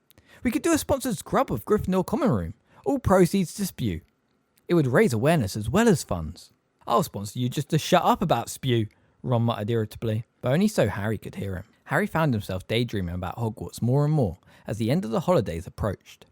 Speaker 2: We could do a sponsored scrub of Gryffindor Common Room, all proceeds to spew. It would raise awareness as well as funds." "I'll sponsor you just to shut up about spew," Ron muttered irritably, but only so Harry could hear him. Harry found himself daydreaming about Hogwarts more and more as the end of the holidays approached.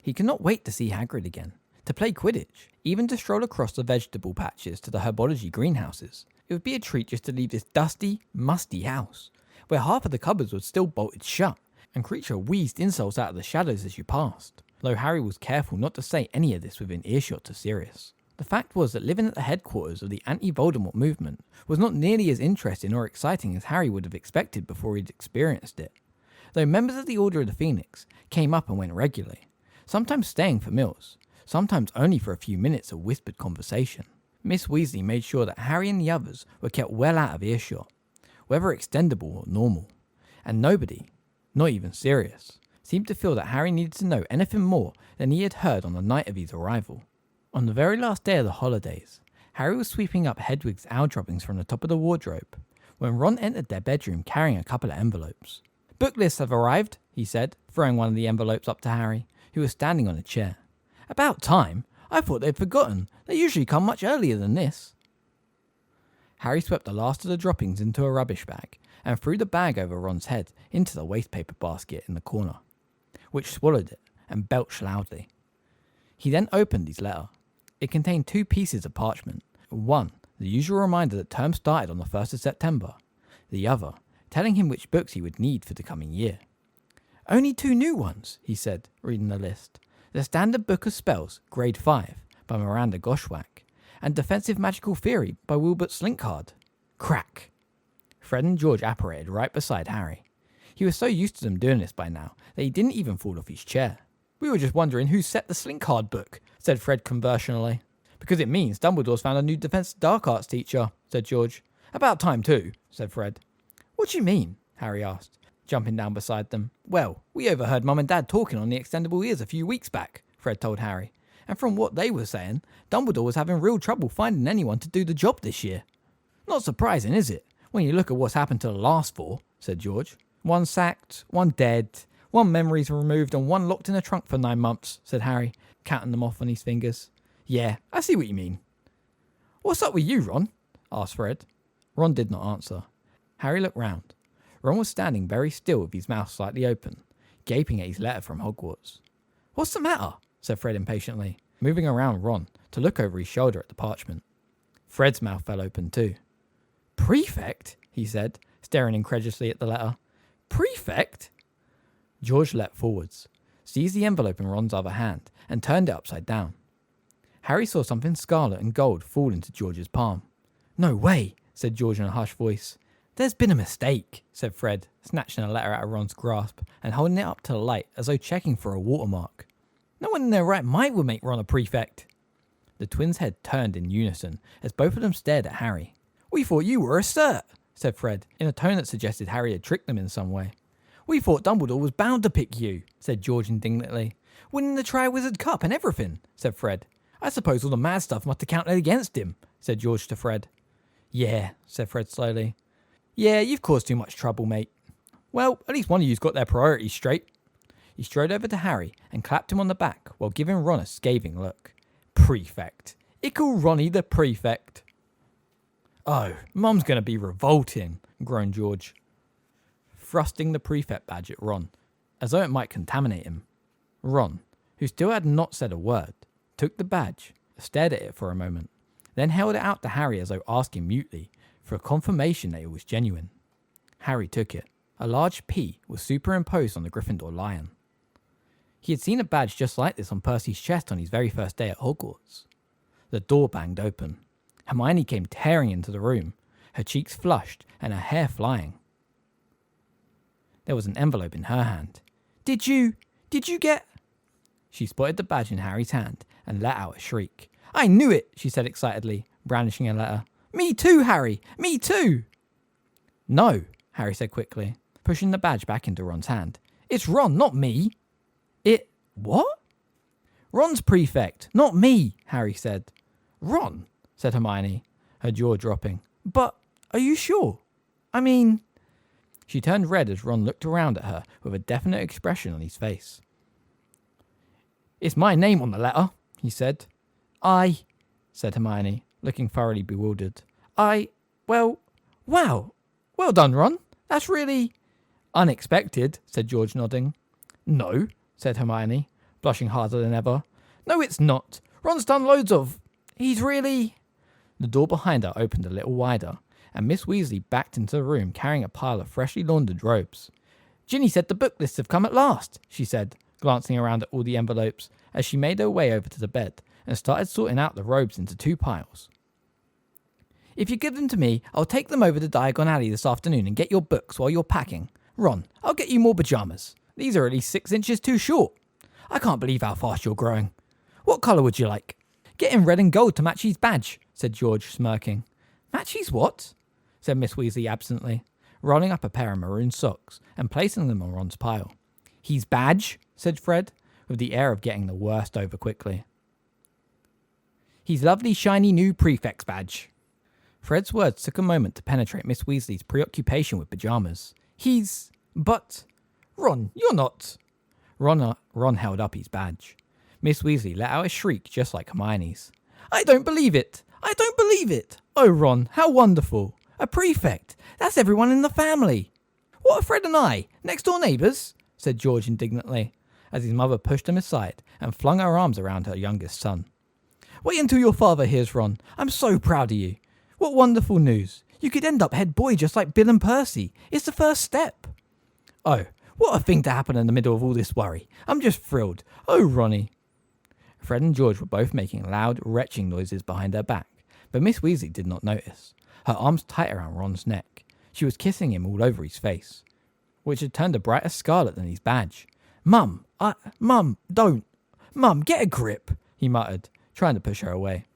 Speaker 2: He could not wait to see Hagrid again, to play Quidditch, even to stroll across the vegetable patches to the herbology greenhouses. It would be a treat just to leave this dusty, musty house, where half of the cupboards were still bolted shut, and Creature wheezed insults out of the shadows as you passed, though Harry was careful not to say any of this within earshot to Sirius. The fact was that living at the headquarters of the anti-Voldemort movement was not nearly as interesting or exciting as Harry would have expected before he'd experienced it. Though members of the Order of the Phoenix came up and went regularly, sometimes staying for meals, sometimes only for a few minutes of whispered conversation. Miss Weasley made sure that Harry and the others were kept well out of earshot, whether extendable or normal, and nobody, not even Sirius, seemed to feel that Harry needed to know anything more than he had heard on the night of his arrival. On the very last day of the holidays, Harry was sweeping up Hedwig's owl droppings from the top of the wardrobe, when Ron entered their bedroom carrying a couple of envelopes. "Book lists have arrived," he said, throwing one of the envelopes up to Harry, who was standing on a chair. "About time. I thought they'd forgotten. They usually come much earlier than this." Harry swept the last of the droppings into a rubbish bag and threw the bag over Ron's head into the wastepaper basket in the corner, which swallowed it and belched loudly. He then opened his letter. It contained 2 pieces of parchment. One, the usual reminder that term started on the 1st of September. The other, telling him which books he would need for the coming year. "Only 2 new ones," he said, reading the list. "The Standard Book of Spells, Grade 5, by Miranda Goshwak, and Defensive Magical Theory by Wilbert Slinkhard." Crack! Fred and George apparated right beside Harry. He was so used to them doing this by now that he didn't even fall off his chair. "We were just wondering who set the Slinkhard book," said Fred conversationally. "Because it means Dumbledore's found a new Defensive Dark Arts teacher," said George. "About time too," said Fred. "What do you mean?" Harry asked, jumping down beside them. "Well, we overheard Mum and Dad talking on the extendable ears a few weeks back," Fred told Harry. "And from what they were saying, Dumbledore was having real trouble finding anyone to do the job this year." "Not surprising, is it, when you look at what's happened to the last 4, said George. "One sacked, one dead, One memory's removed and one locked in a trunk for 9 months, said Harry, counting them off on his fingers. Yeah, I see what you mean. What's up with you, Ron? Asked Fred. Ron did not answer. Harry looked round. Ron was standing very still with his mouth slightly open, gaping at his letter from Hogwarts. What's the matter? Said Fred impatiently, moving around Ron to look over his shoulder at the parchment. Fred's mouth fell open too. Prefect? He said, staring incredulously at the letter. Prefect? George leapt forwards, seized the envelope in Ron's other hand, and turned it upside down. Harry saw something scarlet and gold fall into George's palm. No way, said George in a hushed voice. There's been a mistake, said Fred, snatching a letter out of Ron's grasp and holding it up to the light as though checking for a watermark. No one in their right mind would make Ron a prefect. The twins' head turned in unison as both of them stared at Harry. We thought you were a cert, said Fred, in a tone that suggested Harry had tricked them in some way. We thought Dumbledore was bound to pick you, said George indignantly. Winning the Triwizard Cup and everything, said Fred. I suppose all the mad stuff must have counted against him, said George to Fred. Yeah, said Fred slowly. Yeah, you've caused too much trouble, mate. Well, at least one of you's got their priorities straight. He strode over to Harry and clapped him on the back while giving Ron a scathing look. Prefect. Ickle Ronnie the prefect. Oh, Mum's going to be revolting, groaned George, thrusting the prefect badge at Ron, as though it might contaminate him. Ron, who still had not said a word, took the badge, stared at it for a moment, then held it out to Harry as though asking mutely for a confirmation that it was genuine. Harry took it. A large P was superimposed on the Gryffindor lion. He had seen a badge just like this on Percy's chest on his very first day at Hogwarts. The door banged open. Hermione came tearing into the room, her cheeks flushed and her hair flying. There was an envelope in her hand. Did you get... She spotted the badge in Harry's hand and let out a shriek. I knew it, she said excitedly, brandishing a letter. Me too, Harry! Me too! No, Harry said quickly, pushing the badge back into Ron's hand. It's Ron, not me. It... what? Ron's prefect, not me, Harry said. Ron, said Hermione, her jaw dropping. But are you sure? I mean... She turned red as Ron looked around at her with a definite expression on his face. It's my name on the letter, he said. I, said Hermione, looking thoroughly bewildered. Well, wow. Well done, Ron. That's really... Unexpected, said George, nodding. No, said Hermione, blushing harder than ever. No, it's not. Ron's done loads of... He's really... The door behind her opened a little wider, and Miss Weasley backed into the room carrying a pile of freshly laundered robes. Ginny said the book lists have come at last, she said, glancing around at all the envelopes as she made her way over to the bed and started sorting out the robes into 2 piles. If you give them to me, I'll take them over to Diagon Alley this afternoon and get your books while you're packing. Ron, I'll get you more pyjamas. These are at least 6 inches too short. I can't believe how fast you're growing. What colour would you like? Get him red and gold to match his badge, said George, smirking. Match his what? Said Miss Weasley absently, rolling up a pair of maroon socks and placing them on Ron's pile. His badge, said Fred, with the air of getting the worst over quickly. His lovely shiny new prefect's badge. Fred's words took a moment to penetrate Miss Weasley's preoccupation with pyjamas. But... Ron, you're not... Ron held up his badge. Miss Weasley let out a shriek just like Hermione's. I don't believe it! I don't believe it! Oh, Ron, how wonderful! A prefect! That's everyone in the family! What are Fred and I? Next door neighbours? Said George indignantly, as his mother pushed him aside and flung her arms around her youngest son. Wait until your father hears, Ron. I'm so proud of you. What wonderful news. You could end up head boy just like Bill and Percy. It's the first step. Oh, what a thing to happen in the middle of all this worry. I'm just thrilled. Oh, Ronnie. Fred and George were both making loud, retching noises behind her back, but Miss Weasley did not notice, her arms tight around Ron's neck. She was kissing him all over his face, which had turned a brighter scarlet than his badge. Mum, don't. Mum, get a grip, he muttered, trying to push her away.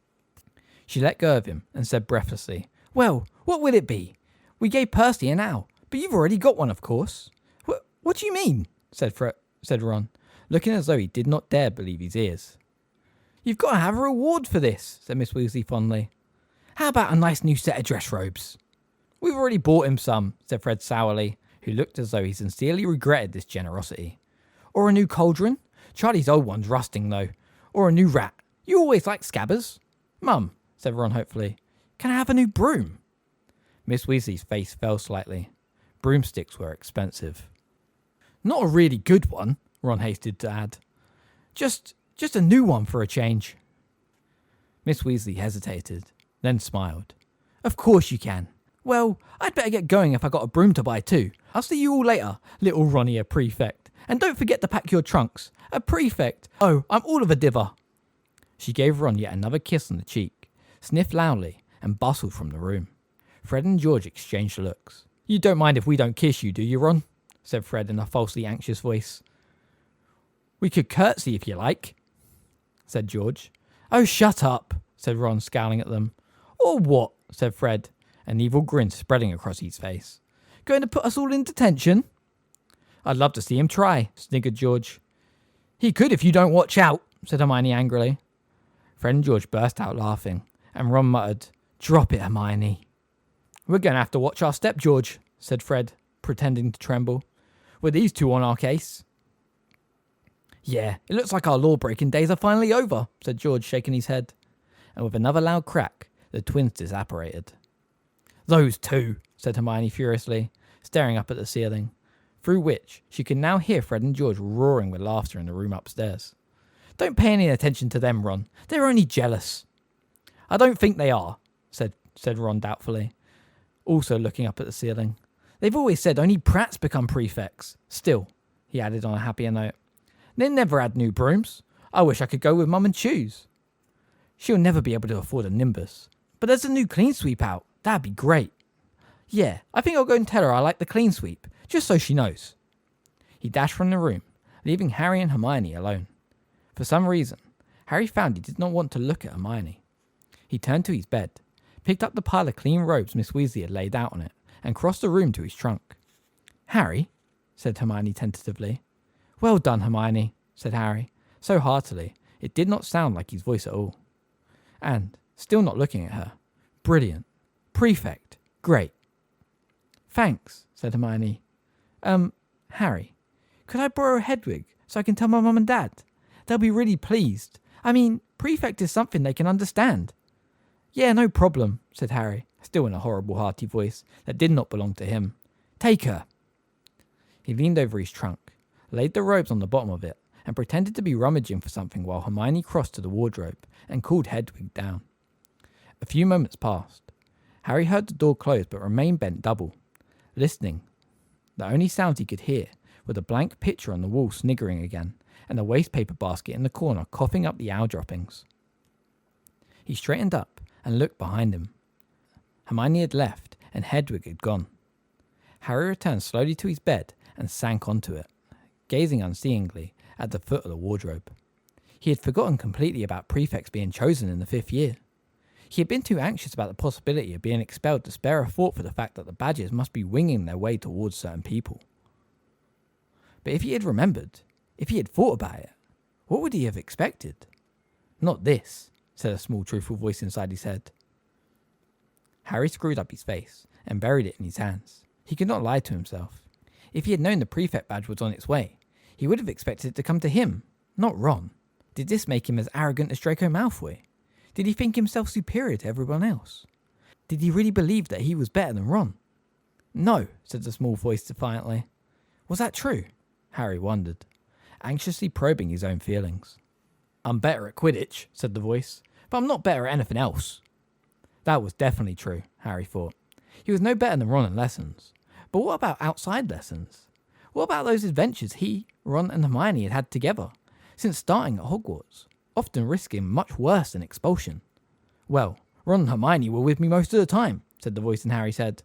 Speaker 2: She let go of him and said breathlessly, Well, what will it be? We gave Percy an owl, but you've already got one, of course. What do you mean? said Ron, looking as though he did not dare believe his ears. You've got to have a reward for this, said Miss Weasley fondly. How about a nice new set of dress robes? We've already bought him some, said Fred sourly, who looked as though he sincerely regretted this generosity. Or a new cauldron? Charlie's old one's rusting, though. Or a new rat. You always like scabbers. Mum, said Ron hopefully, can I have a new broom? Miss Weasley's face fell slightly. Broomsticks were expensive. Not a really good one, Ron hasted to add. Just a new one for a change. Miss Weasley hesitated, then smiled. Of course you can. Well, I'd better get going if I got a broom to buy too. I'll see you all later, little Ronnie a prefect. And don't forget to pack your trunks. A prefect. Oh, I'm all of a diver. She gave Ron yet another kiss on the cheek, sniffed loudly, and bustled from the room. Fred and George exchanged looks. You don't mind if we don't kiss you, do you, Ron? Said Fred in a falsely anxious voice. We could curtsy if you like, said George. Oh, shut up, said Ron, scowling at them. Or what? Said Fred, an evil grin spreading across his face. Going to put us all in detention? I'd love to see him try, sniggered George. He could if you don't watch out, said Hermione angrily. Fred and George burst out laughing, and Ron muttered, Drop it, Hermione. We're going to have to watch our step, George, said Fred, pretending to tremble. With these two on our case. Yeah, it looks like our law-breaking days are finally over, said George, shaking his head. And with another loud crack, the twins disapparated. Those two, said Hermione furiously, staring up at the ceiling, through which she could now hear Fred and George roaring with laughter in the room upstairs. Don't pay any attention to them, Ron. They're only jealous. I don't think they are, said Ron doubtfully, also looking up at the ceiling. They've always said only brats become prefects. Still, he added on a happier note, they never had new brooms. I wish I could go with Mum and choose. She'll never be able to afford a Nimbus. But there's a new clean sweep out. That'd be great. Yeah, I think I'll go and tell her I like the clean sweep, just so she knows. He dashed from the room, leaving Harry and Hermione alone. For some reason, Harry found he did not want to look at Hermione. He turned to his bed, picked up the pile of clean robes Miss Weasley had laid out on it, and crossed the room to his trunk. Harry, said Hermione tentatively. Well done, Hermione, said Harry, so heartily it did not sound like his voice at all. And, still not looking at her, brilliant. Prefect. Great. Thanks, said Hermione. Harry, could I borrow a Hedwig so I can tell my mum and dad? They'll be really pleased. I mean, prefect is something they can understand. Yeah, no problem, said Harry, still in a horrible hearty voice that did not belong to him. Take her. He leaned over his trunk, laid the robes on the bottom of it, and pretended to be rummaging for something while Hermione crossed to the wardrobe and called Hedwig down. A few moments passed. Harry heard the door close but remained bent double, listening. The only sounds he could hear were the blank picture on the wall sniggering again and the wastepaper basket in the corner coughing up the owl droppings. He straightened up and looked behind him. Hermione had left and Hedwig had gone. Harry returned slowly to his bed and sank onto it, gazing unseeingly at the foot of the wardrobe. He had forgotten completely about prefects being chosen in the 5th year. He had been too anxious about the possibility of being expelled to spare a thought for the fact that the badges must be winging their way towards certain people. But if he had remembered, if he had thought about it, what would he have expected? Not this, said a small truthful voice inside his head. Harry screwed up his face and buried it in his hands. He could not lie to himself. If he had known the prefect badge was on its way, he would have expected it to come to him, not Ron. Did this make him as arrogant as Draco Malfoy? Did he think himself superior to everyone else? Did he really believe that he was better than Ron? No, said the small voice defiantly. Was that true? Harry wondered, anxiously probing his own feelings. I'm better at Quidditch, said the voice, but I'm not better at anything else. That was definitely true, Harry thought. He was no better than Ron in lessons. But what about outside lessons? What about those adventures he, Ron and Hermione had had together, since starting at Hogwarts, often risking much worse than expulsion? Well, Ron and Hermione were with me most of the time, said the voice in Harry's head.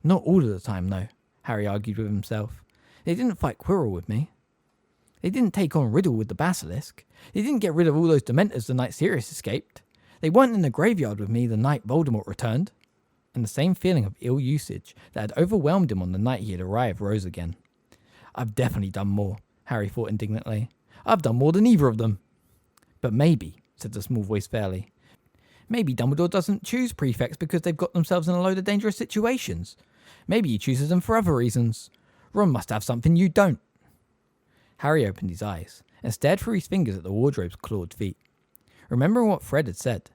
Speaker 2: Not all of the time, though, Harry argued with himself. They didn't fight Quirrell with me. They didn't take on Riddle with the basilisk. They didn't get rid of all those Dementors the night Sirius escaped. They weren't in the graveyard with me the night Voldemort returned. And the same feeling of ill usage that had overwhelmed him on the night he had arrived rose again. I've definitely done more, Harry thought indignantly. I've done more than either of them. But maybe, said the small voice fairly, maybe Dumbledore doesn't choose prefects because they've got themselves in a load of dangerous situations. Maybe he chooses them for other reasons. Ron must have something you don't. Harry opened his eyes and stared through his fingers at the wardrobe's clawed feet. Remembering what Fred had said,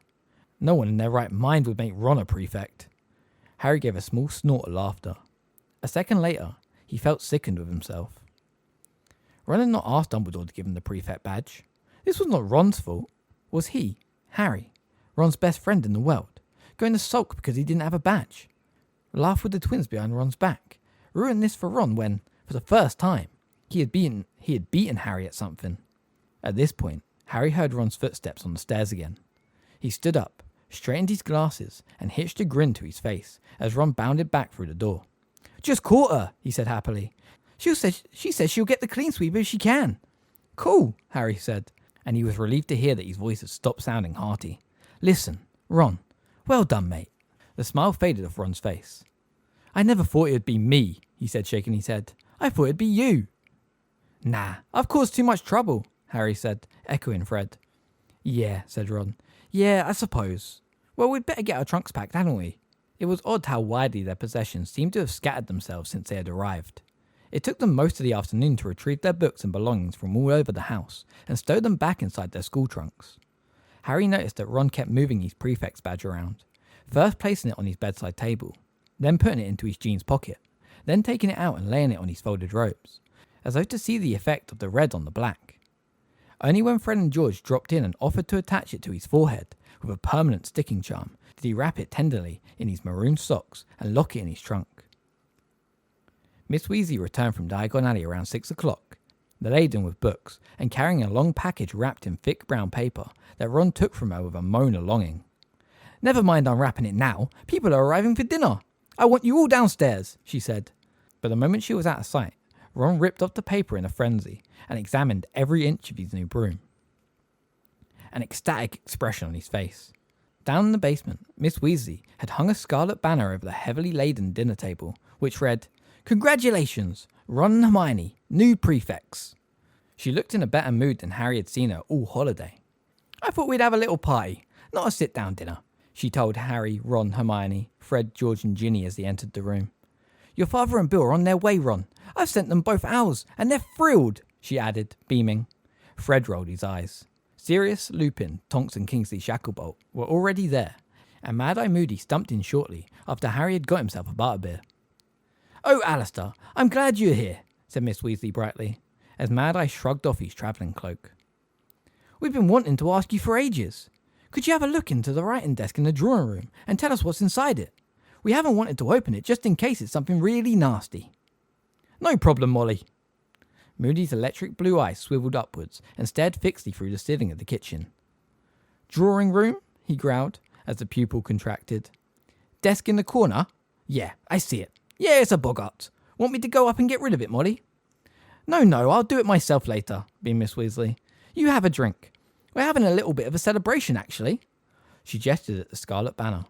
Speaker 2: no one in their right mind would make Ron a prefect. Harry gave a small snort of laughter. A second later, he felt sickened with himself. Ron had not asked Dumbledore to give him the prefect badge. This was not Ron's fault. Was he, Harry, Ron's best friend in the world, going to sulk because he didn't have a badge? Laugh with the twins behind Ron's back. Ruin this for Ron when, for the first time, he had beaten Harry at something. At this point, Harry heard Ron's footsteps on the stairs again. He stood up, straightened his glasses, and hitched a grin to his face as Ron bounded back through the door. "Just caught her," he said happily. She says she'll get the clean sweep if she can." "Cool," Harry said, and he was relieved to hear that his voice had stopped sounding hearty. "Listen, Ron, well done, mate." The smile faded off Ron's face. "I never thought it would be me," he said, shaking his head. "I thought it'd be you." "Nah, I've caused too much trouble," Harry said, echoing Fred. "Yeah," said Ron. "Yeah, I suppose. Well, we'd better get our trunks packed, hadn't we?" It was odd how widely their possessions seemed to have scattered themselves since they had arrived. It took them most of the afternoon to retrieve their books and belongings from all over the house and stow them back inside their school trunks. Harry noticed that Ron kept moving his prefect's badge around, first placing it on his bedside table, then putting it into his jeans pocket, then taking it out and laying it on his folded robes, as though to see the effect of the red on the black. Only when Fred and George dropped in and offered to attach it to his forehead with a permanent sticking charm did he wrap it tenderly in his maroon socks and lock it in his trunk. Miss Weasley returned from Diagon Alley around 6 o'clock, laden with books and carrying a long package wrapped in thick brown paper that Ron took from her with a moan of longing. "Never mind unwrapping it now. People are arriving for dinner. I want you all downstairs," she said. But the moment she was out of sight, Ron ripped off the paper in a frenzy and examined every inch of his new broom. An ecstatic expression on his face. Down in the basement, Miss Weasley had hung a scarlet banner over the heavily laden dinner table, which read, "Congratulations, Ron and Hermione, new prefects." She looked in a better mood than Harry had seen her all holiday. "I thought we'd have a little party, not a sit-down dinner," she told Harry, Ron, Hermione, Fred, George and Ginny as they entered the room. "Your father and Bill are on their way, Ron. I've sent them both ours, and they're thrilled," she added, beaming. Fred rolled his eyes. Sirius, Lupin, Tonks and Kingsley Shacklebolt were already there, and Mad-Eye Moody stumped in shortly after Harry had got himself a butterbeer. "Oh, Alistair, I'm glad you're here," said Miss Weasley brightly, as Mad-Eye shrugged off his travelling cloak. "We've been wanting to ask you for ages. Could you have a look into the writing desk in the drawing room and tell us what's inside it? We haven't wanted to open it just in case it's something really nasty." "No problem, Molly." Moody's electric blue eyes swiveled upwards and stared fixedly through the ceiling of the kitchen. "Drawing room?" he growled, as the pupil contracted. "Desk in the corner? Yeah, I see it. Yeah, it's a boggart. Want me to go up and get rid of it, Molly?" No, I'll do it myself later," beamed Miss Weasley. "You have a drink. We're having a little bit of a celebration, actually." She gestured at the scarlet banner.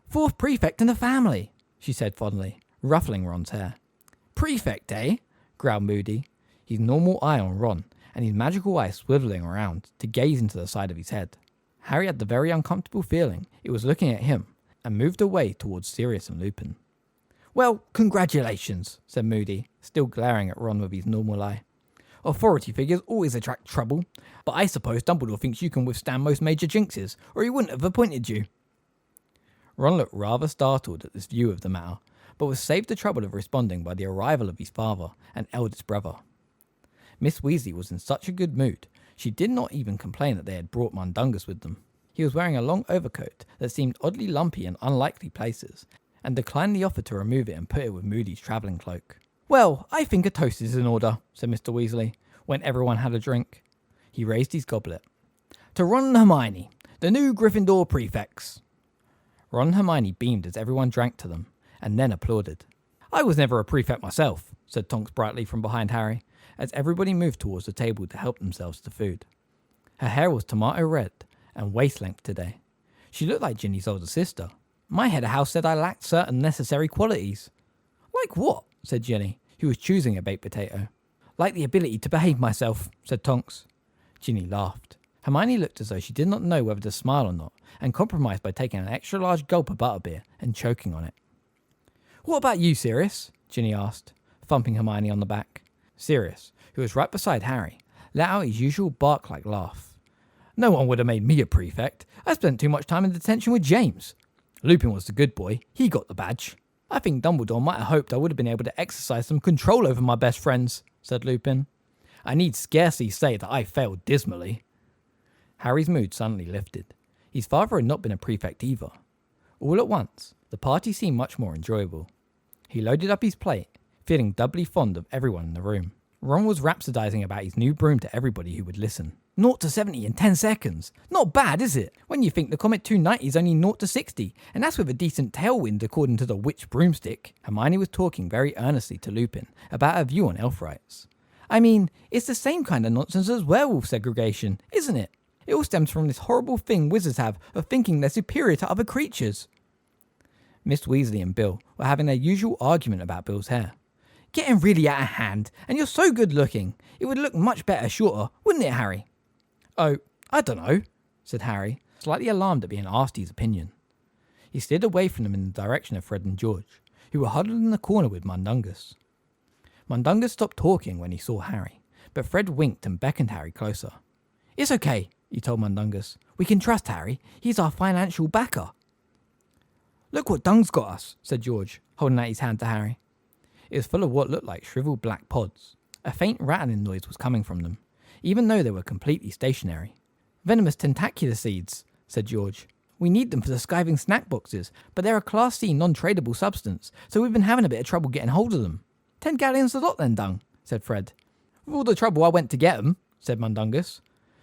Speaker 2: "Fourth prefect in the family," she said fondly, ruffling Ron's hair. "Prefect, eh?" growled Moody, his normal eye on Ron, and his magical eye swiveling around to gaze into the side of his head. Harry had the very uncomfortable feeling it was looking at him, and moved away towards Sirius and Lupin. "Well, congratulations," said Moody, still glaring at Ron with his normal eye. "Authority figures always attract trouble, but I suppose Dumbledore thinks you can withstand most major jinxes, or he wouldn't have appointed you." Ron looked rather startled at this view of the matter, but was saved the trouble of responding by the arrival of his father and eldest brother. Miss Weasley was in such a good mood, she did not even complain that they had brought Mundungus with them. He was wearing a long overcoat that seemed oddly lumpy in unlikely places, and declined the offer to remove it and put it with Moody's travelling cloak. "Well, I think a toast is in order," said Mr. Weasley, when everyone had a drink. He raised his goblet. "To Ron and Hermione, the new Gryffindor prefects." Ron and Hermione beamed as everyone drank to them, and then applauded. "I was never a prefect myself," said Tonks brightly from behind Harry, as everybody moved towards the table to help themselves to food. Her hair was tomato red and waist-length today. She looked like Ginny's older sister. "My head of house said I lacked certain necessary qualities." "Like what?" said Ginny, who was choosing a baked potato. "Like the ability to behave myself," said Tonks. Ginny laughed. Hermione looked as though she did not know whether to smile or not, and compromised by taking an extra large gulp of butterbeer and choking on it. "What about you, Sirius?" Ginny asked, thumping Hermione on the back. Sirius, who was right beside Harry, let out his usual bark-like laugh. No one would have made me a prefect. I spent too much time in detention with James. Lupin was the good boy. He got the badge. I think Dumbledore might have hoped I would have been able to exercise some control over my best friends, said Lupin. I need scarcely say that I failed dismally. Harry's mood suddenly lifted. His father had not been a prefect either. All at once, the party seemed much more enjoyable. He loaded up his plate, feeling doubly fond of everyone in the room. Ron was rhapsodizing about his new broom to everybody who would listen. 0 to 70 in 10 seconds. Not bad, is it? When you think the Comet 290 is only 0 to 60, and that's with a decent tailwind according to the witch broomstick. Hermione was talking very earnestly to Lupin about her view on elf rights. I mean, it's the same kind of nonsense as werewolf segregation, isn't it? It all stems from this horrible thing wizards have of thinking they're superior to other creatures. Miss Weasley and Bill were having their usual argument about Bill's hair. Getting really out of hand, and you're so good looking. It would look much better shorter, wouldn't it, Harry? Oh, I don't know, said Harry, slightly alarmed at being asked his opinion. He slid away from them in the direction of Fred and George, who were huddled in the corner with Mundungus. Mundungus stopped talking when he saw Harry, but Fred winked and beckoned Harry closer. It's okay, he told Mundungus. We can trust Harry. He's our financial backer. Look what Dung's got us, said George, holding out his hand to Harry. It was full of what looked like shriveled black pods. A faint rattling noise was coming from them, even though they were completely stationary. Venomous tentacular seeds, said George. We need them for the skiving snack boxes, but they're a Class C non-tradable substance, so we've been having a bit of trouble getting hold of them. 10 galleons a lot then, Dung, said Fred. With all the trouble I went to get them, said Mundungus,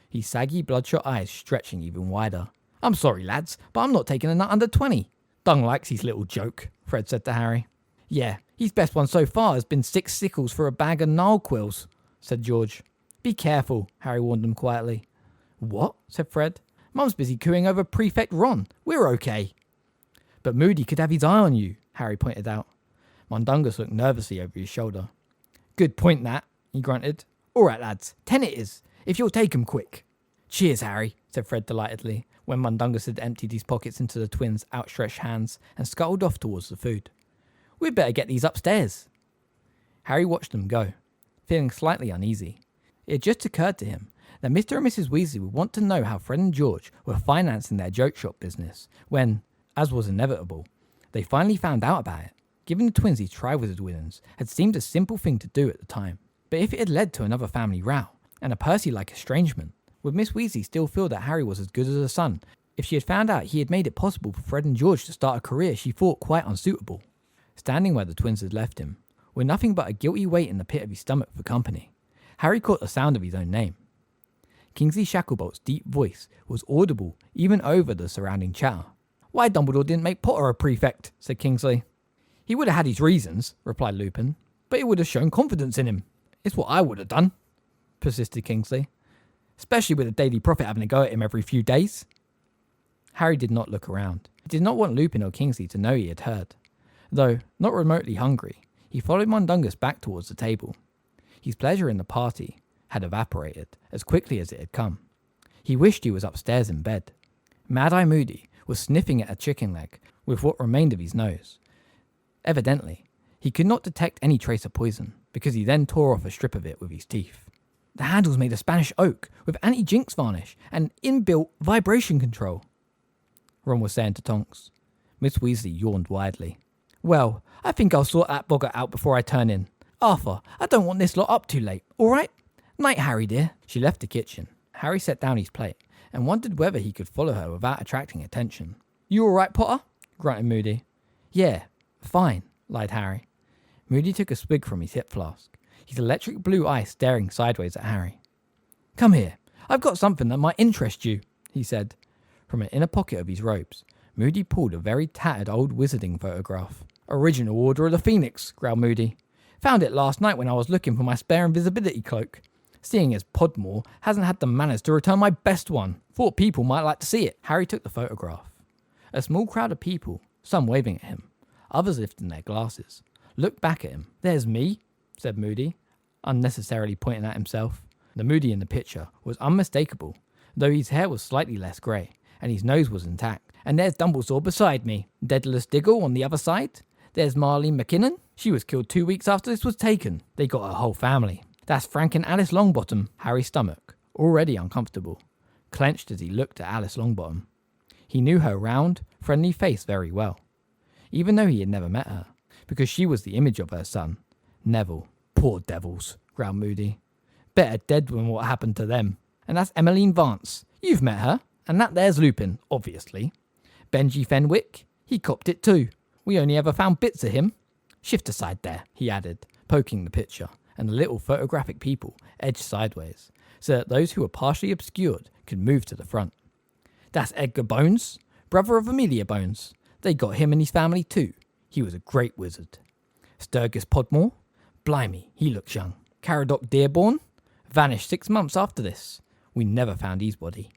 Speaker 2: his saggy bloodshot eyes stretching even wider. I'm sorry, lads, but I'm not taking a nut under 20. Dung likes his little joke, Fred said to Harry. Yeah, his best one so far has been 6 sickles for a bag of narquils, said George. Be careful, Harry warned them quietly. What? Said Fred. Mum's busy cooing over Prefect Ron. We're okay. But Moody could have his eye on you, Harry pointed out. Mundungus looked nervously over his shoulder. Good point, that, he grunted. All right, lads, 10 it is, if you'll take 'em quick. Cheers, Harry, said Fred delightedly, when Mundungus had emptied his pockets into the twins' outstretched hands and scuttled off towards the food. We'd better get these upstairs. Harry watched them go, feeling slightly uneasy. It had just occurred to him that Mr. and Mrs. Weasley would want to know how Fred and George were financing their joke shop business when, as was inevitable, they finally found out about it. Giving the twins these Triwizard winnings had seemed a simple thing to do at the time, but if it had led to another family row and a Percy-like estrangement, would Miss Weasley still feel that Harry was as good as a son if she had found out he had made it possible for Fred and George to start a career she thought quite unsuitable? Standing where the twins had left him, with nothing but a guilty weight in the pit of his stomach for company, Harry caught the sound of his own name. Kingsley Shacklebolt's deep voice was audible even over the surrounding chatter. Why Dumbledore didn't make Potter a prefect, said Kingsley. He would have had his reasons, replied Lupin, but it would have shown confidence in him. It's what I would have done, persisted Kingsley, especially with the Daily Prophet having a go at him every few days. Harry did not look around. He did not want Lupin or Kingsley to know he had heard. Though not remotely hungry, he followed Mundungus back towards the table. His pleasure in the party had evaporated as quickly as it had come. He wished he was upstairs in bed. Mad-Eye Moody was sniffing at a chicken leg with what remained of his nose. Evidently, he could not detect any trace of poison, because he then tore off a strip of it with his teeth. The handle's made of Spanish oak, with anti-jinx varnish and inbuilt vibration control, Ron was saying to Tonks. Miss Weasley yawned widely. Well, I think I'll sort that bogger out before I turn in. Arthur, I don't want this lot up too late, all right? Night, Harry, dear. She left the kitchen. Harry set down his plate and wondered whether he could follow her without attracting attention. You all right, Potter? Grunted Moody. Yeah, fine, lied Harry. Moody took a swig from his hip flask, his electric blue eye staring sideways at Harry. Come here. I've got something that might interest you, he said. From an inner pocket of his robes, Moody pulled a very tattered old wizarding photograph. Original Order of the Phoenix, growled Moody. Found it last night when I was looking for my spare invisibility cloak. Seeing as Podmore hasn't had the manners to return my best one, thought people might like to see it. Harry took the photograph. A small crowd of people, some waving at him, others lifting their glasses, looked back at him. There's me, said Moody, unnecessarily pointing at himself. The Moody in the picture was unmistakable, though his hair was slightly less grey, and his nose was intact. And there's Dumbledore beside me. Daedalus Diggle on the other side. There's Marlene McKinnon. She was killed 2 weeks after this was taken. They got her whole family. That's Frank and Alice Longbottom. Harry's stomach, already uncomfortable, clenched as he looked at Alice Longbottom. He knew her round, friendly face very well, even though he had never met her, because she was the image of her son, Neville. Poor devils, growled Moody. Better dead than what happened to them. And that's Emmeline Vance. You've met her. And that there's Lupin, obviously. Benji Fenwick, he copped it too. We only ever found bits of him. Shift aside there, he added, poking the picture, and the little photographic people edged sideways, so that those who were partially obscured could move to the front. That's Edgar Bones, brother of Amelia Bones. They got him and his family too. He was a great wizard. Sturgis Podmore, blimey, he looks young. Caradoc Dearborn, vanished 6 months after this. We never found his body.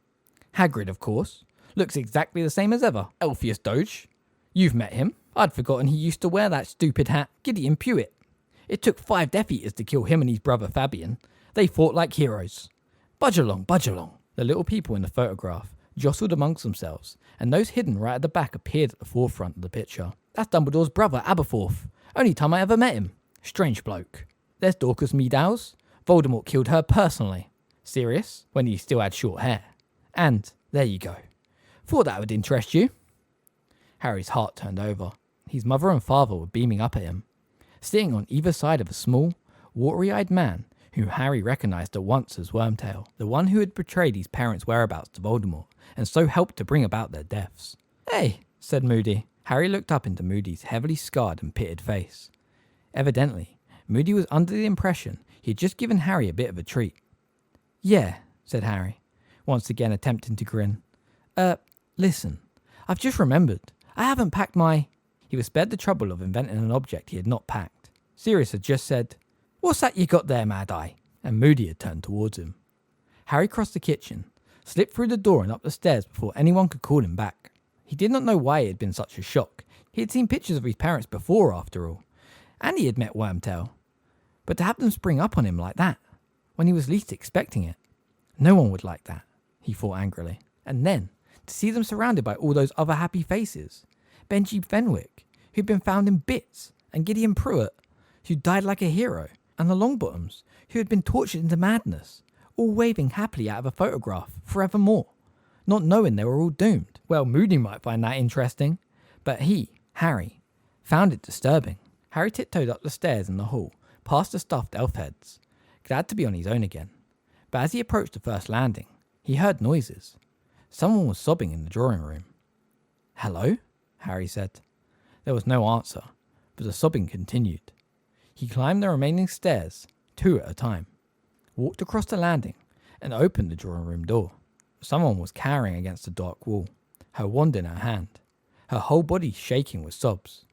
Speaker 2: Hagrid, of course, looks exactly the same as ever. Elphius Doge, you've met him. I'd forgotten he used to wear that stupid hat. Gideon Pewit. It took 5 Death Eaters to kill him and his brother Fabian. They fought like heroes. Budge along, budge along. The little people in the photograph jostled amongst themselves, and those hidden right at the back appeared at the forefront of the picture. That's Dumbledore's brother, Aberforth. Only time I ever met him. Strange bloke. There's Dorcas Meadows. Voldemort killed her personally. Sirius, when he still had short hair. And there you go. Thought that would interest you. Harry's heart turned over. His mother and father were beaming up at him, sitting on either side of a small, watery-eyed man whom Harry recognised at once as Wormtail, the one who had betrayed his parents' whereabouts to Voldemort and so helped to bring about their deaths. Hey, said Moody. Harry looked up into Moody's heavily scarred and pitted face. Evidently, Moody was under the impression he had just given Harry a bit of a treat. Yeah, said Harry, once again attempting to grin. Listen, I've just remembered. I haven't packed my... He was spared the trouble of inventing an object he had not packed. Sirius had just said, "What's that you got there, Mad Eye?" And Moody had turned towards him. Harry crossed the kitchen, slipped through the door and up the stairs before anyone could call him back. He did not know why it had been such a shock. He had seen pictures of his parents before, after all, and he had met Wormtail. But to have them spring up on him like that, when he was least expecting it, no one would like that, he thought angrily. And then, to see them surrounded by all those other happy faces. Benji Fenwick, who'd been found in bits, and Gideon Pruitt, who died like a hero, and the Longbottoms, who had been tortured into madness, all waving happily out of a photograph forevermore, not knowing they were all doomed. Well, Moody might find that interesting, but he, Harry, found it disturbing. Harry tiptoed up the stairs in the hall, past the stuffed elf heads, glad to be on his own again. But as he approached the first landing, he heard noises. Someone was sobbing in the drawing room. "Hello?" Harry said. There was no answer, but the sobbing continued. He climbed the remaining stairs, 2 at a time, walked across the landing, and opened the drawing room door. Someone was cowering against the dark wall, her wand in her hand, her whole body shaking with sobs.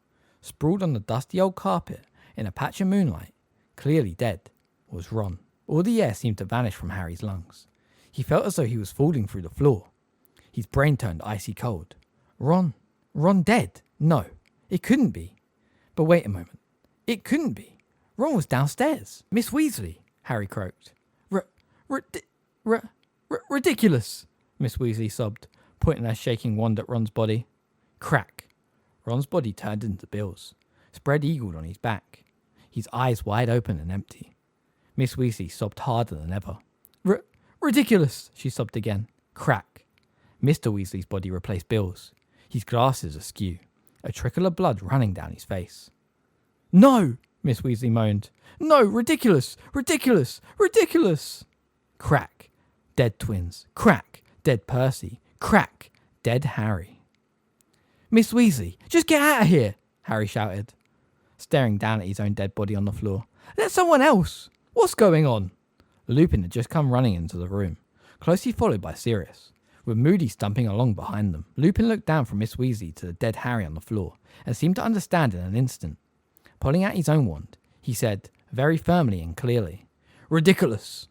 Speaker 2: Sprawled on the dusty old carpet, in a patch of moonlight, clearly dead, was Ron. All the air seemed to vanish from Harry's lungs. He felt as though he was falling through the floor. His brain turned icy cold. Ron dead? No, it couldn't be. But wait a moment. It couldn't be. Ron was downstairs. Miss Weasley, Harry croaked. Ridiculous, Miss Weasley sobbed, pointing her shaking wand at Ron's body. Crack. Ron's body turned into bills, spread-eagled on his back, his eyes wide open and empty. Miss Weasley sobbed harder than ever. Ridiculous, she sobbed again. Crack. Mr. Weasley's body replaced Bill's, his glasses askew, a trickle of blood running down his face. No, Miss Weasley moaned. No, ridiculous, ridiculous, ridiculous. Crack. Dead twins. Crack. Dead Percy. Crack. Dead Harry. Miss Weasley, just get out of here, Harry shouted, staring down at his own dead body on the floor. Let someone else. What's going on? Lupin had just come running into the room, closely followed by Sirius, with Moody stumping along behind them. Lupin looked down from Miss Weasley to the dead Harry on the floor and seemed to understand in an instant. Pulling out his own wand, he said, very firmly and clearly, "Ridiculous."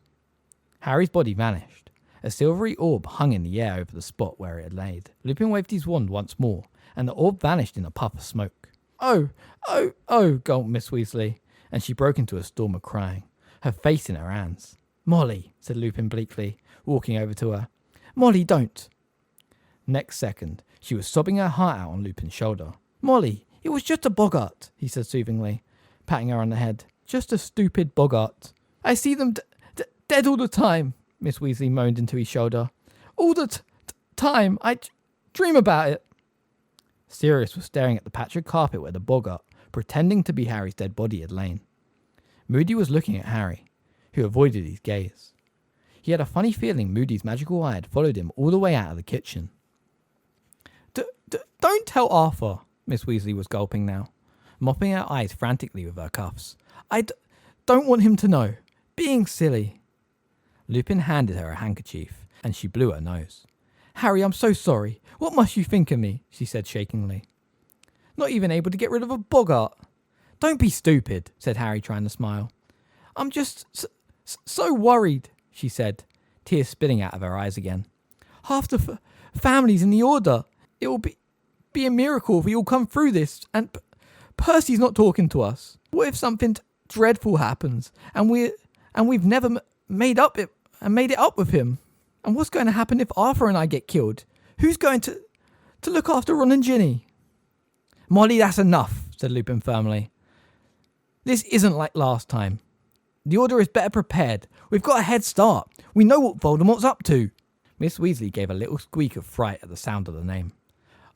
Speaker 2: Harry's body vanished. A silvery orb hung in the air over the spot where it had laid. Lupin waved his wand once more, and the orb vanished in a puff of smoke. Oh, gulped Miss Weasley, and she broke into a storm of crying, her face in her hands. Molly, said Lupin bleakly, walking over to her. Molly, don't. Next second, she was sobbing her heart out on Lupin's shoulder. Molly, It was just a boggart, he said soothingly, patting her on the head. Just a stupid boggart. I see them dead all the time, Miss Weasley moaned into his shoulder. All the time. I dream about it. Sirius was staring at the patch of carpet where the boggart, pretending to be Harry's dead body, had lain. Moody was looking at Harry, who avoided his gaze. He had a funny feeling Moody's magical eye had followed him all the way out of the kitchen. Don't tell Arthur, Miss Weasley was gulping now, mopping her eyes frantically with her cuffs. I don't want him to know. Being silly. Lupin handed her a handkerchief, and she blew her nose. Harry, I'm so sorry. What must you think of me? She said shakingly. Not even able to get rid of a boggart. Don't be stupid, said Harry, trying to smile. I'm just so worried, she said, tears spilling out of her eyes again. Half the families in the Order. It will be a miracle if we all come through this, and Percy's not talking to us. What if something dreadful happens, and we've never made it up with him? And what's going to happen if Arthur and I get killed? Who's going to look after Ron and Ginny? Molly, that's enough, said Lupin firmly. This isn't like last time. The Order is better prepared. We've got a head start. We know what Voldemort's up to. Miss Weasley gave a little squeak of fright at the sound of the name.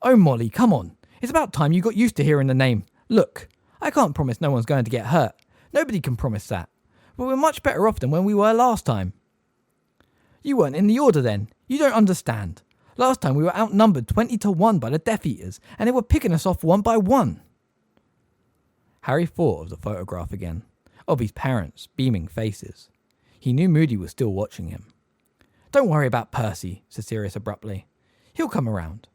Speaker 2: Oh, Molly, come on. It's about time you got used to hearing the name. Look, I can't promise no one's going to get hurt. Nobody can promise that. But we're much better off than when we were last time. You weren't in the Order then. You don't understand. Last time we were outnumbered 20-1 by the Death Eaters, and they were picking us off one by one. Harry thought of the photograph again, of his parents' beaming faces. He knew Moody was still watching him. Don't worry about Percy, said Sirius abruptly. He'll come around.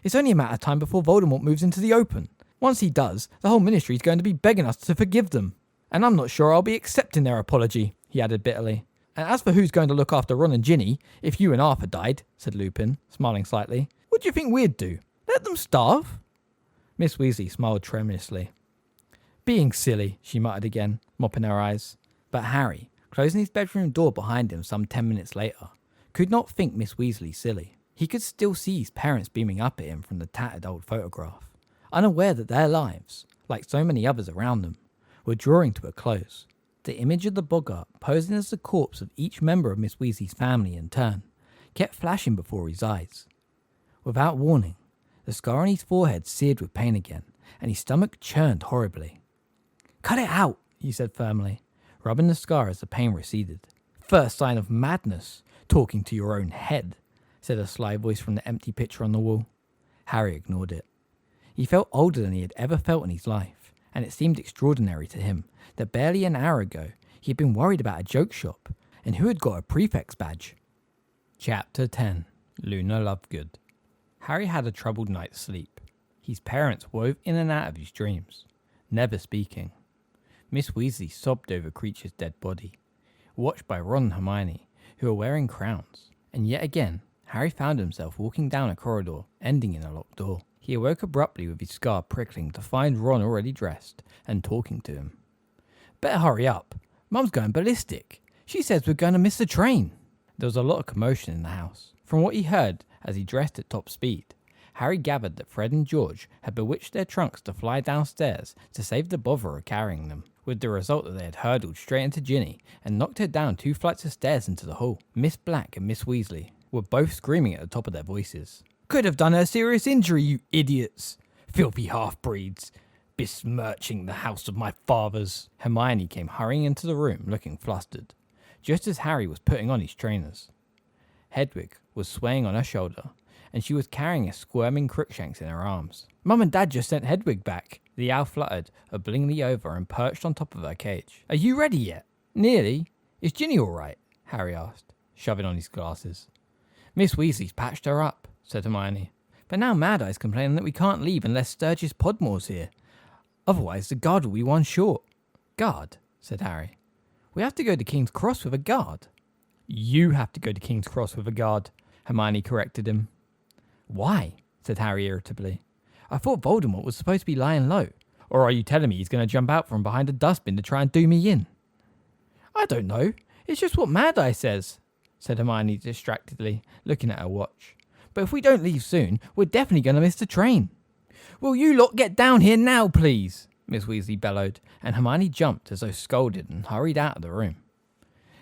Speaker 2: It's only a matter of time before Voldemort moves into the open. Once he does, the whole Ministry is going to be begging us to forgive them. And I'm not sure I'll be accepting their apology, he added bitterly. And as for who's going to look after Ron and Ginny, if you and Arthur died, said Lupin, smiling slightly, what do you think we'd do? Let them starve? Miss Weasley smiled tremulously. Being silly, she muttered again, mopping her eyes. But Harry, closing his bedroom door behind him some 10 minutes later, could not think Miss Weasley silly. He could still see his parents beaming up at him from the tattered old photograph, unaware that their lives, like so many others around them, were drawing to a close. The image of the boggart, posing as the corpse of each member of Miss Weasley's family in turn, kept flashing before his eyes. Without warning, the scar on his forehead seared with pain again, and his stomach churned horribly. Cut it out, he said firmly, rubbing the scar as the pain receded. First sign of madness, talking to your own head, said a sly voice from the empty picture on the wall. Harry ignored it. He felt older than he had ever felt in his life, and it seemed extraordinary to him that barely an hour ago he had been worried about a joke shop and who had got a prefect's badge. Chapter 10. Luna Lovegood. Harry had a troubled night's sleep. His parents wove in and out of his dreams, never speaking. Miss Weasley sobbed over Creature's dead body, watched by Ron and Hermione, who were wearing crowns, and yet again Harry found himself walking down a corridor, ending in a locked door. He awoke abruptly with his scar prickling to find Ron already dressed and talking to him. Better hurry up. Mum's going ballistic. She says we're going to miss the train. There was a lot of commotion in the house. From what he heard as he dressed at top speed, Harry gathered that Fred and George had bewitched their trunks to fly downstairs to save the bother of carrying them, with the result that they had hurtled straight into Ginny and knocked her down 2 flights of stairs into the hall. Miss Black and Miss Weasley were both screaming at the top of their voices. Could have done her serious injury, you idiots! Filthy half-breeds! Besmirching the house of my fathers! Hermione came hurrying into the room, looking flustered, just as Harry was putting on his trainers. Hedwig was swaying on her shoulder, and she was carrying a squirming Crookshanks in her arms. Mum and Dad just sent Hedwig back. The owl fluttered obliquely over and perched on top of her cage. Are you ready yet? Nearly. Is Ginny all right? Harry asked, shoving on his glasses. Miss Weasley's patched her up, said Hermione. But now Mad Eye's complaining that we can't leave unless Sturgis Podmore's here. Otherwise the guard will be one short. Guard? Said Harry. We have to go to King's Cross with a guard. You have to go to King's Cross with a guard, Hermione corrected him. Why? Said Harry irritably. I thought Voldemort was supposed to be lying low. Or are you telling me he's going to jump out from behind a dustbin to try and do me in? I don't know. It's just what Mad Eye says, said Hermione distractedly, looking at her watch. But if we don't leave soon, we're definitely going to miss the train. Will you lot get down here now, please? Miss Weasley bellowed, and Hermione jumped as though scolded and hurried out of the room.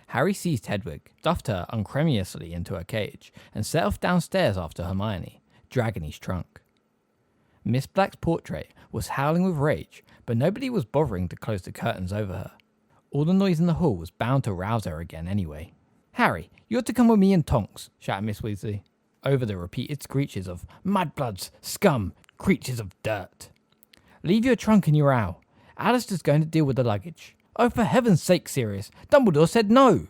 Speaker 2: Harry seized Hedwig, stuffed her unceremoniously into a cage, and set off downstairs after Hermione, dragging his trunk. Miss Black's portrait was howling with rage, but nobody was bothering to close the curtains over her. All the noise in the hall was bound to rouse her again anyway. Harry, you're to come with me and Tonks, shouted Miss Weasley, over the repeated screeches of mudbloods, scum, creatures of dirt. Leave your trunk and your owl. Alistair's going to deal with the luggage. Oh, for heaven's sake, Sirius, Dumbledore said no!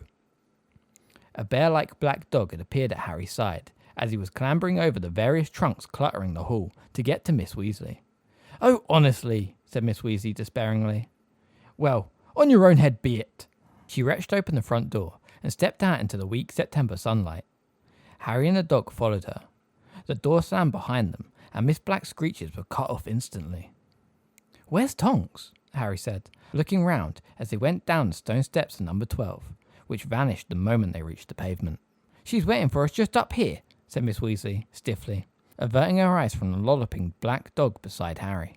Speaker 2: A bear-like black dog had appeared at Harry's side, as he was clambering over the various trunks cluttering the hall to get to Miss Weasley. Oh, honestly, said Miss Weasley despairingly. Well, on your own head be it. She wrenched open the front door and stepped out into the weak September sunlight. Harry and the dog followed her. The door slammed behind them, and Miss Black's screeches were cut off instantly. Where's Tonks? Harry said, looking round as they went down the stone steps to number 12, which vanished the moment they reached the pavement. She's waiting for us just up here, said Miss Weasley, stiffly, averting her eyes from the lolloping black dog beside Harry.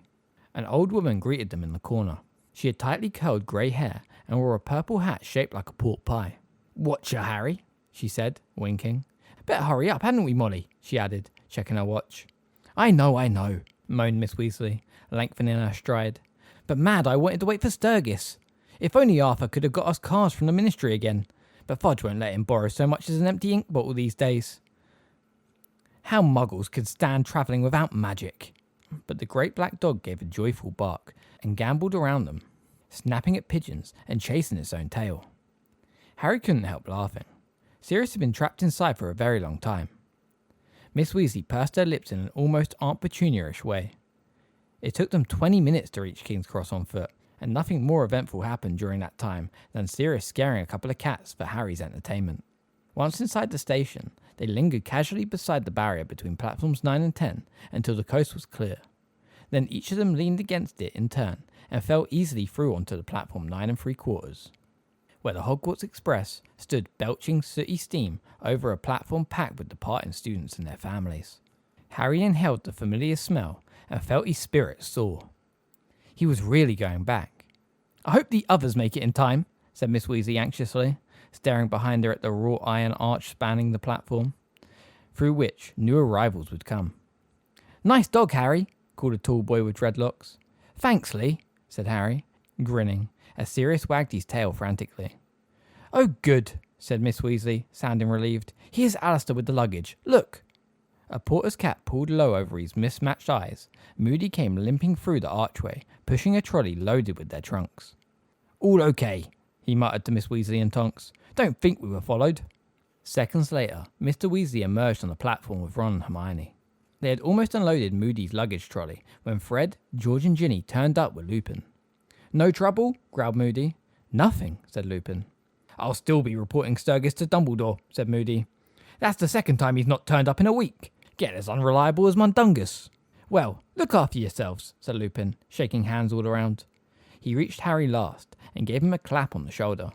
Speaker 2: An old woman greeted them in the corner. She had tightly curled grey hair and wore a purple hat shaped like a pork pie. Watcha, Harry, she said, winking. Better hurry up, hadn't we, Molly? She added, checking her watch. I know, moaned Miss Weasley, lengthening her stride. But mad I wanted to wait for Sturgis. If only Arthur could have got us cars from the Ministry again. But Fudge won't let him borrow so much as an empty ink bottle these days. How muggles could stand travelling without magic? But the great black dog gave a joyful bark and gambolled around them, snapping at pigeons and chasing its own tail. Harry couldn't help laughing. Sirius had been trapped inside for a very long time. Miss Weasley pursed her lips in an almost Aunt Petunia-ish way. It took them 20 minutes to reach King's Cross on foot, and nothing more eventful happened during that time than Sirius scaring a couple of cats for Harry's entertainment. Once inside the station, they lingered casually beside the barrier between platforms 9 and 10 until the coast was clear. Then each of them leaned against it in turn and fell easily through onto the platform 9 3/4, where the Hogwarts Express stood belching sooty steam over a platform packed with departing students and their families. Harry inhaled the familiar smell and felt his spirits soar. He was really going back. I hope the others make it in time, said Miss Weasley anxiously, staring behind her at the wrought iron arch spanning the platform, through which new arrivals would come. Nice dog, Harry, called a tall boy with dreadlocks. Thanks, Lee, said Harry, grinning, as Sirius wagged his tail frantically. Oh, good, said Miss Weasley, sounding relieved. Here's Alistair with the luggage. Look. A porter's cap pulled low over his mismatched eyes. Moody came limping through the archway, pushing a trolley loaded with their trunks. All okay, he muttered to Miss Weasley and Tonks. Don't think we were followed. Seconds later, Mr. Weasley emerged on the platform with Ron and Hermione. They had almost unloaded Moody's luggage trolley when Fred, George and Ginny turned up with Lupin. No trouble? Growled Moody. Nothing, said Lupin. I'll still be reporting Sturgis to Dumbledore, said Moody. That's the second time he's not turned up in a week. Get as unreliable as Mundungus. Well, look after yourselves, said Lupin, shaking hands all around. He reached Harry last and gave him a clap on the shoulder.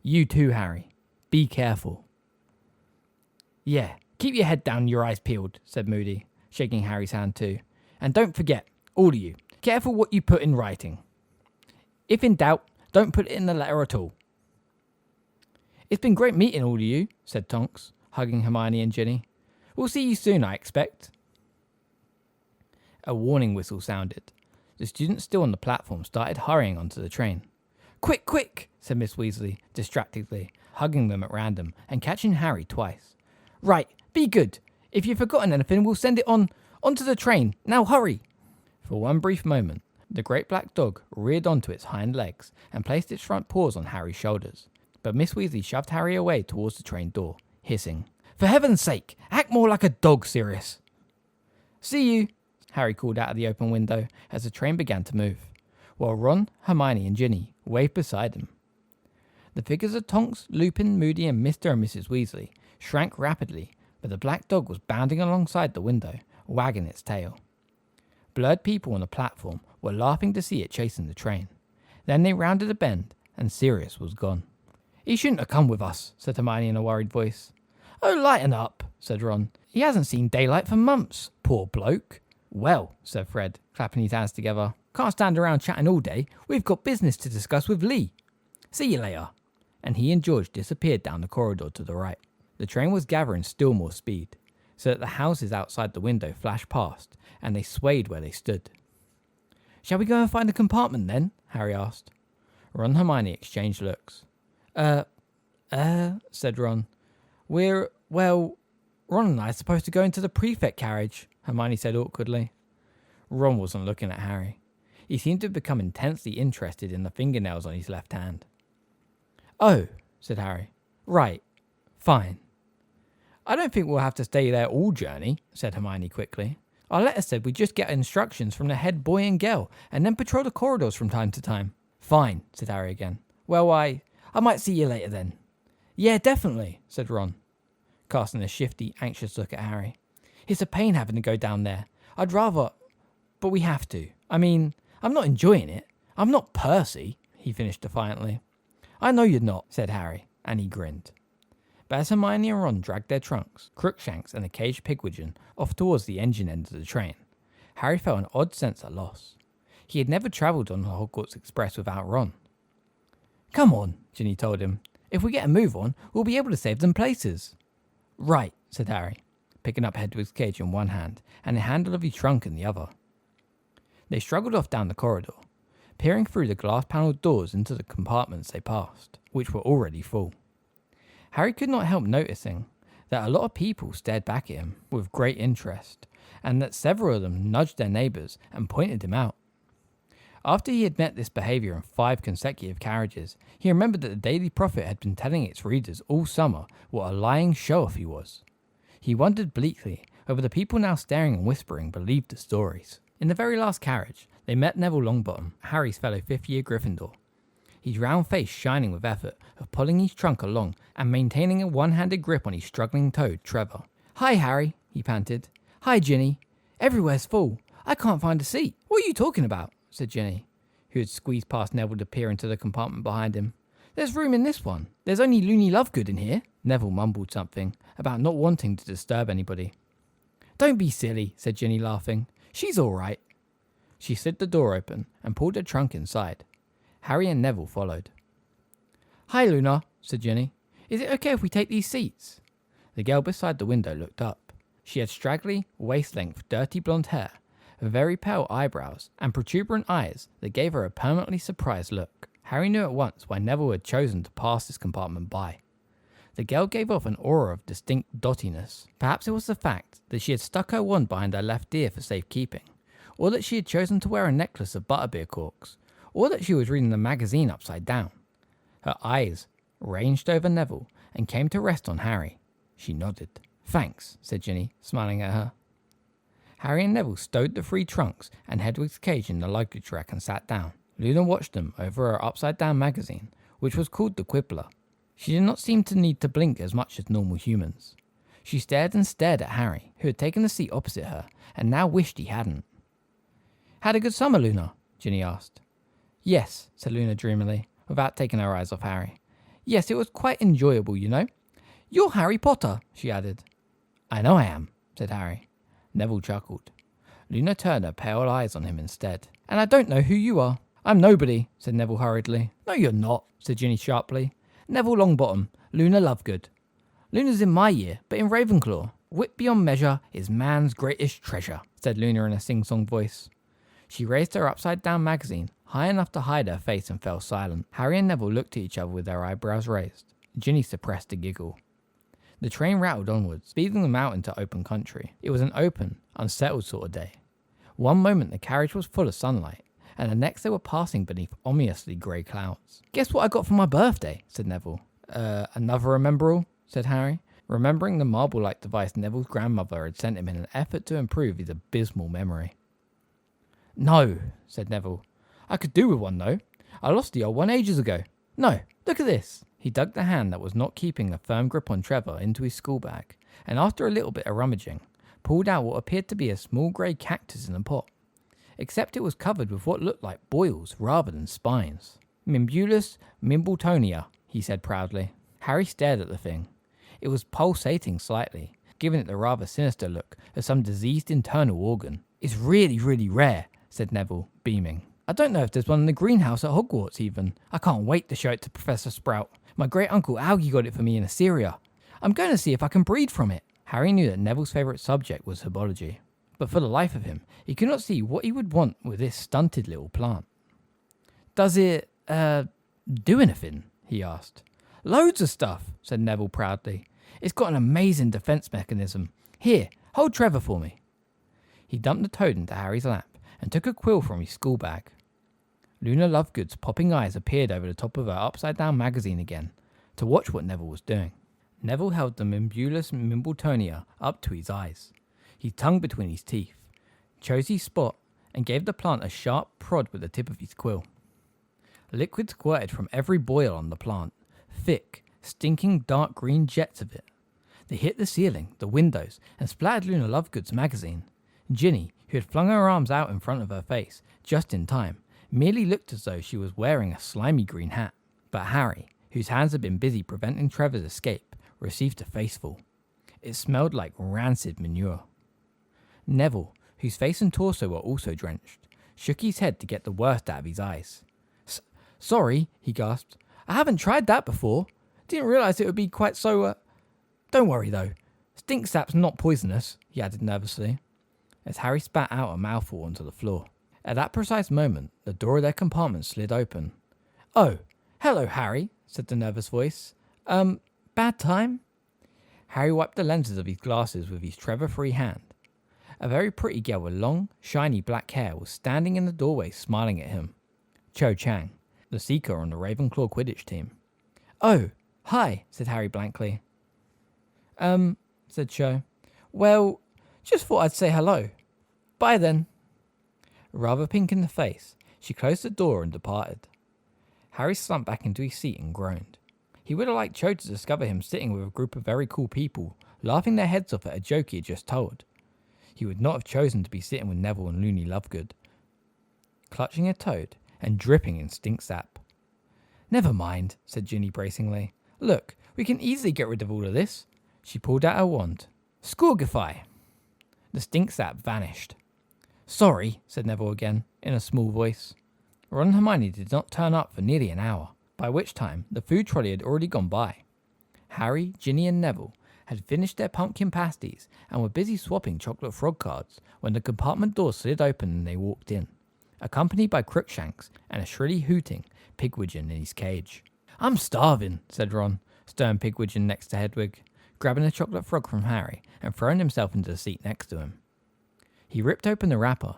Speaker 2: You too, Harry. Be careful. Yeah, keep your head down and your eyes peeled, said Moody, shaking Harry's hand too. And don't forget, all of you, careful what you put in writing. If in doubt, don't put it in the letter at all. It's been great meeting all of you, said Tonks, hugging Hermione and Ginny. We'll see you soon, I expect. A warning whistle sounded. The students still on the platform started hurrying onto the train. Quick, quick, said Miss Weasley, distractedly, hugging them at random and catching Harry twice. Right, be good. If you've forgotten anything, we'll send it onto the train. Now hurry. For one brief moment, the great black dog reared onto its hind legs and placed its front paws on Harry's shoulders. But Miss Weasley shoved Harry away towards the train door, hissing, For heaven's sake, act more like a dog, Sirius. See you, Harry called out of the open window as the train began to move, while Ron, Hermione and Ginny waved beside him. The figures of Tonks, Lupin, Moody and Mr. and Mrs. Weasley shrank rapidly, but the black dog was bounding alongside the window, wagging its tail. Blurred people on the platform were laughing to see it chasing the train. Then they rounded a bend, and Sirius was gone. He shouldn't have come with us, said Hermione in a worried voice. Oh, lighten up, said Ron. He hasn't seen daylight for months, poor bloke. Well, said Fred, clapping his hands together, can't stand around chatting all day. We've got business to discuss with Lee. See you later. And he and George disappeared down the corridor to the right. The train was gathering still more speed, so that the houses outside the window flashed past, and they swayed where they stood. Shall we go and find a compartment then? Harry asked. Ron and Hermione exchanged looks. Said Ron. Ron and I are supposed to go into the prefect carriage, Hermione said awkwardly. Ron wasn't looking at Harry. He seemed to have become intensely interested in the fingernails on his left hand. Oh, said Harry. Right. Fine. I don't think we'll have to stay there all journey, said Hermione quickly. Our letter said we just get instructions from the head boy and girl, and then patrol the corridors from time to time. Fine, said Harry again. Well, I might see you later then. Yeah, definitely, said Ron, casting a shifty, anxious look at Harry. It's a pain having to go down there. I'd rather... But we have to. I mean, I'm not enjoying it. I'm not Percy, he finished defiantly. I know you're not, said Harry, and he grinned. But as Hermione and Ron dragged their trunks, Crookshanks and the caged Pigwidgeon off towards the engine end of the train, Harry felt an odd sense of loss. He had never travelled on the Hogwarts Express without Ron. Come on, Ginny told him. If we get a move on, we'll be able to save them places. Right, said Harry, picking up Hedwig's cage in one hand and the handle of his trunk in the other. They struggled off down the corridor, peering through the glass-panelled doors into the compartments they passed, which were already full. Harry could not help noticing that a lot of people stared back at him with great interest, and that several of them nudged their neighbours and pointed him out. After he had met this behaviour in 5 consecutive carriages, he remembered that the Daily Prophet had been telling its readers all summer what a lying show-off he was. He wondered bleakly whether the people now staring and whispering believed the stories. In the very last carriage, they met Neville Longbottom, Harry's fellow fifth-year Gryffindor, his round face shining with effort of pulling his trunk along and maintaining a one-handed grip on his struggling toad, Trevor. Hi, Harry, he panted. Hi, Ginny. Everywhere's full. I can't find a seat. What are you talking about? Said Ginny, who had squeezed past Neville to peer into the compartment behind him. There's room in this one. There's only Loony Lovegood in here. Neville mumbled something about not wanting to disturb anybody. Don't be silly, said Ginny, laughing. She's all right. She slid the door open and pulled her trunk inside. Harry and Neville followed. Hi, Luna, said Ginny. Is it okay if we take these seats? The girl beside the window looked up. She had straggly, waist-length, dirty blonde hair, very pale eyebrows, and protuberant eyes that gave her a permanently surprised look. Harry knew at once why Neville had chosen to pass this compartment by. The girl gave off an aura of distinct dottiness. Perhaps it was the fact that she had stuck her wand behind her left ear for safekeeping, or that she had chosen to wear a necklace of butterbeer corks, or that she was reading the magazine upside down. Her eyes ranged over Neville and came to rest on Harry. She nodded. Thanks, said Ginny, smiling at her. Harry and Neville stowed the 3 trunks and Hedwig's cage in the luggage rack and sat down. Luna watched them over her upside-down magazine, which was called The Quibbler. She did not seem to need to blink as much as normal humans. She stared and stared at Harry, who had taken the seat opposite her, and now wished he hadn't. Had a good summer, Luna? Ginny asked. Yes, said Luna dreamily, without taking her eyes off Harry. Yes, it was quite enjoyable, you know. You're Harry Potter, she added. I know I am, said Harry. Neville chuckled. Luna turned her pale eyes on him instead. And I don't know who you are. I'm nobody, said Neville hurriedly. No, you're not, said Ginny sharply. Neville Longbottom, Luna Lovegood. Luna's in my year, but in Ravenclaw. Wit beyond measure is man's greatest treasure, said Luna in a sing-song voice. She raised her upside-down magazine high enough to hide her face and fell silent. Harry and Neville looked at each other with their eyebrows raised. Ginny suppressed a giggle. The train rattled onwards, speeding them out into open country. It was an open, unsettled sort of day. One moment the carriage was full of sunlight, and the next they were passing beneath ominously grey clouds. Guess what I got for my birthday, said Neville. Another rememberall, said Harry, remembering the marble-like device Neville's grandmother had sent him in an effort to improve his abysmal memory. No, said Neville. I could do with one, though. I lost the old one ages ago. No, look at this. He dug the hand that was not keeping a firm grip on Trevor into his school bag, and after a little bit of rummaging, pulled out what appeared to be a small grey cactus in a pot. Except it was covered with what looked like boils rather than spines. Mimbulus Mimbletonia, he said proudly. Harry stared at the thing. It was pulsating slightly, giving it the rather sinister look of some diseased internal organ. It's really, really rare, said Neville, beaming. I don't know if there's one in the greenhouse at Hogwarts even. I can't wait to show it to Professor Sprout. My great-uncle Algie got it for me in Assyria. I'm going to see if I can breed from it. Harry knew that Neville's favourite subject was herbology, but for the life of him, he could not see what he would want with this stunted little plant. Does it, do anything? He asked. Loads of stuff, said Neville proudly. It's got an amazing defence mechanism. Here, hold Trevor for me. He dumped the toad into Harry's lap and took a quill from his school bag. Luna Lovegood's popping eyes appeared over the top of her upside-down magazine again to watch what Neville was doing. Neville held the Mimbulus Mimbletonia up to his eyes, his tongue between his teeth, chose his spot, and gave the plant a sharp prod with the tip of his quill. Liquid squirted from every boil on the plant, thick, stinking dark green jets of it. They hit the ceiling, the windows, and splattered Luna Lovegood's magazine. Ginny, who had flung her arms out in front of her face, just in time, merely looked as though she was wearing a slimy green hat. But Harry, whose hands had been busy preventing Trevor's escape, received a faceful. It smelled like rancid manure. Neville, whose face and torso were also drenched, shook his head to get the worst out of his eyes. Sorry, he gasped. I haven't tried that before. Didn't realise it would be quite so, Don't worry though. Stink sap's not poisonous, he added nervously, as Harry spat out a mouthful onto the floor. At that precise moment, the door of their compartment slid open. Oh, hello, Harry, said the nervous voice. Bad time? Harry wiped the lenses of his glasses with his Trevor-free hand. A very pretty girl with long, shiny black hair was standing in the doorway smiling at him. Cho Chang, the seeker on the Ravenclaw Quidditch team. Oh, hi, said Harry blankly. Said Cho. Well, just thought I'd say hello. Bye then. Rather pink in the face, she closed the door and departed. Harry slumped back into his seat and groaned. He would have liked Cho to discover him sitting with a group of very cool people, laughing their heads off at a joke he had just told. He would not have chosen to be sitting with Neville and Loony Lovegood, clutching a toad and dripping in stink sap. Never mind, said Ginny bracingly. Look, we can easily get rid of all of this. She pulled out her wand. Scourgify. The stink sap vanished. Sorry, said Neville again, in a small voice. Ron and Hermione did not turn up for nearly an hour, by which time the food trolley had already gone by. Harry, Ginny and Neville had finished their pumpkin pasties and were busy swapping chocolate frog cards when the compartment door slid open and they walked in, accompanied by Crookshanks and a shrilly hooting Pigwidgeon in his cage. I'm starving, said Ron, stirring Pigwidgeon next to Hedwig, grabbing a chocolate frog from Harry and throwing himself into the seat next to him. He ripped open the wrapper,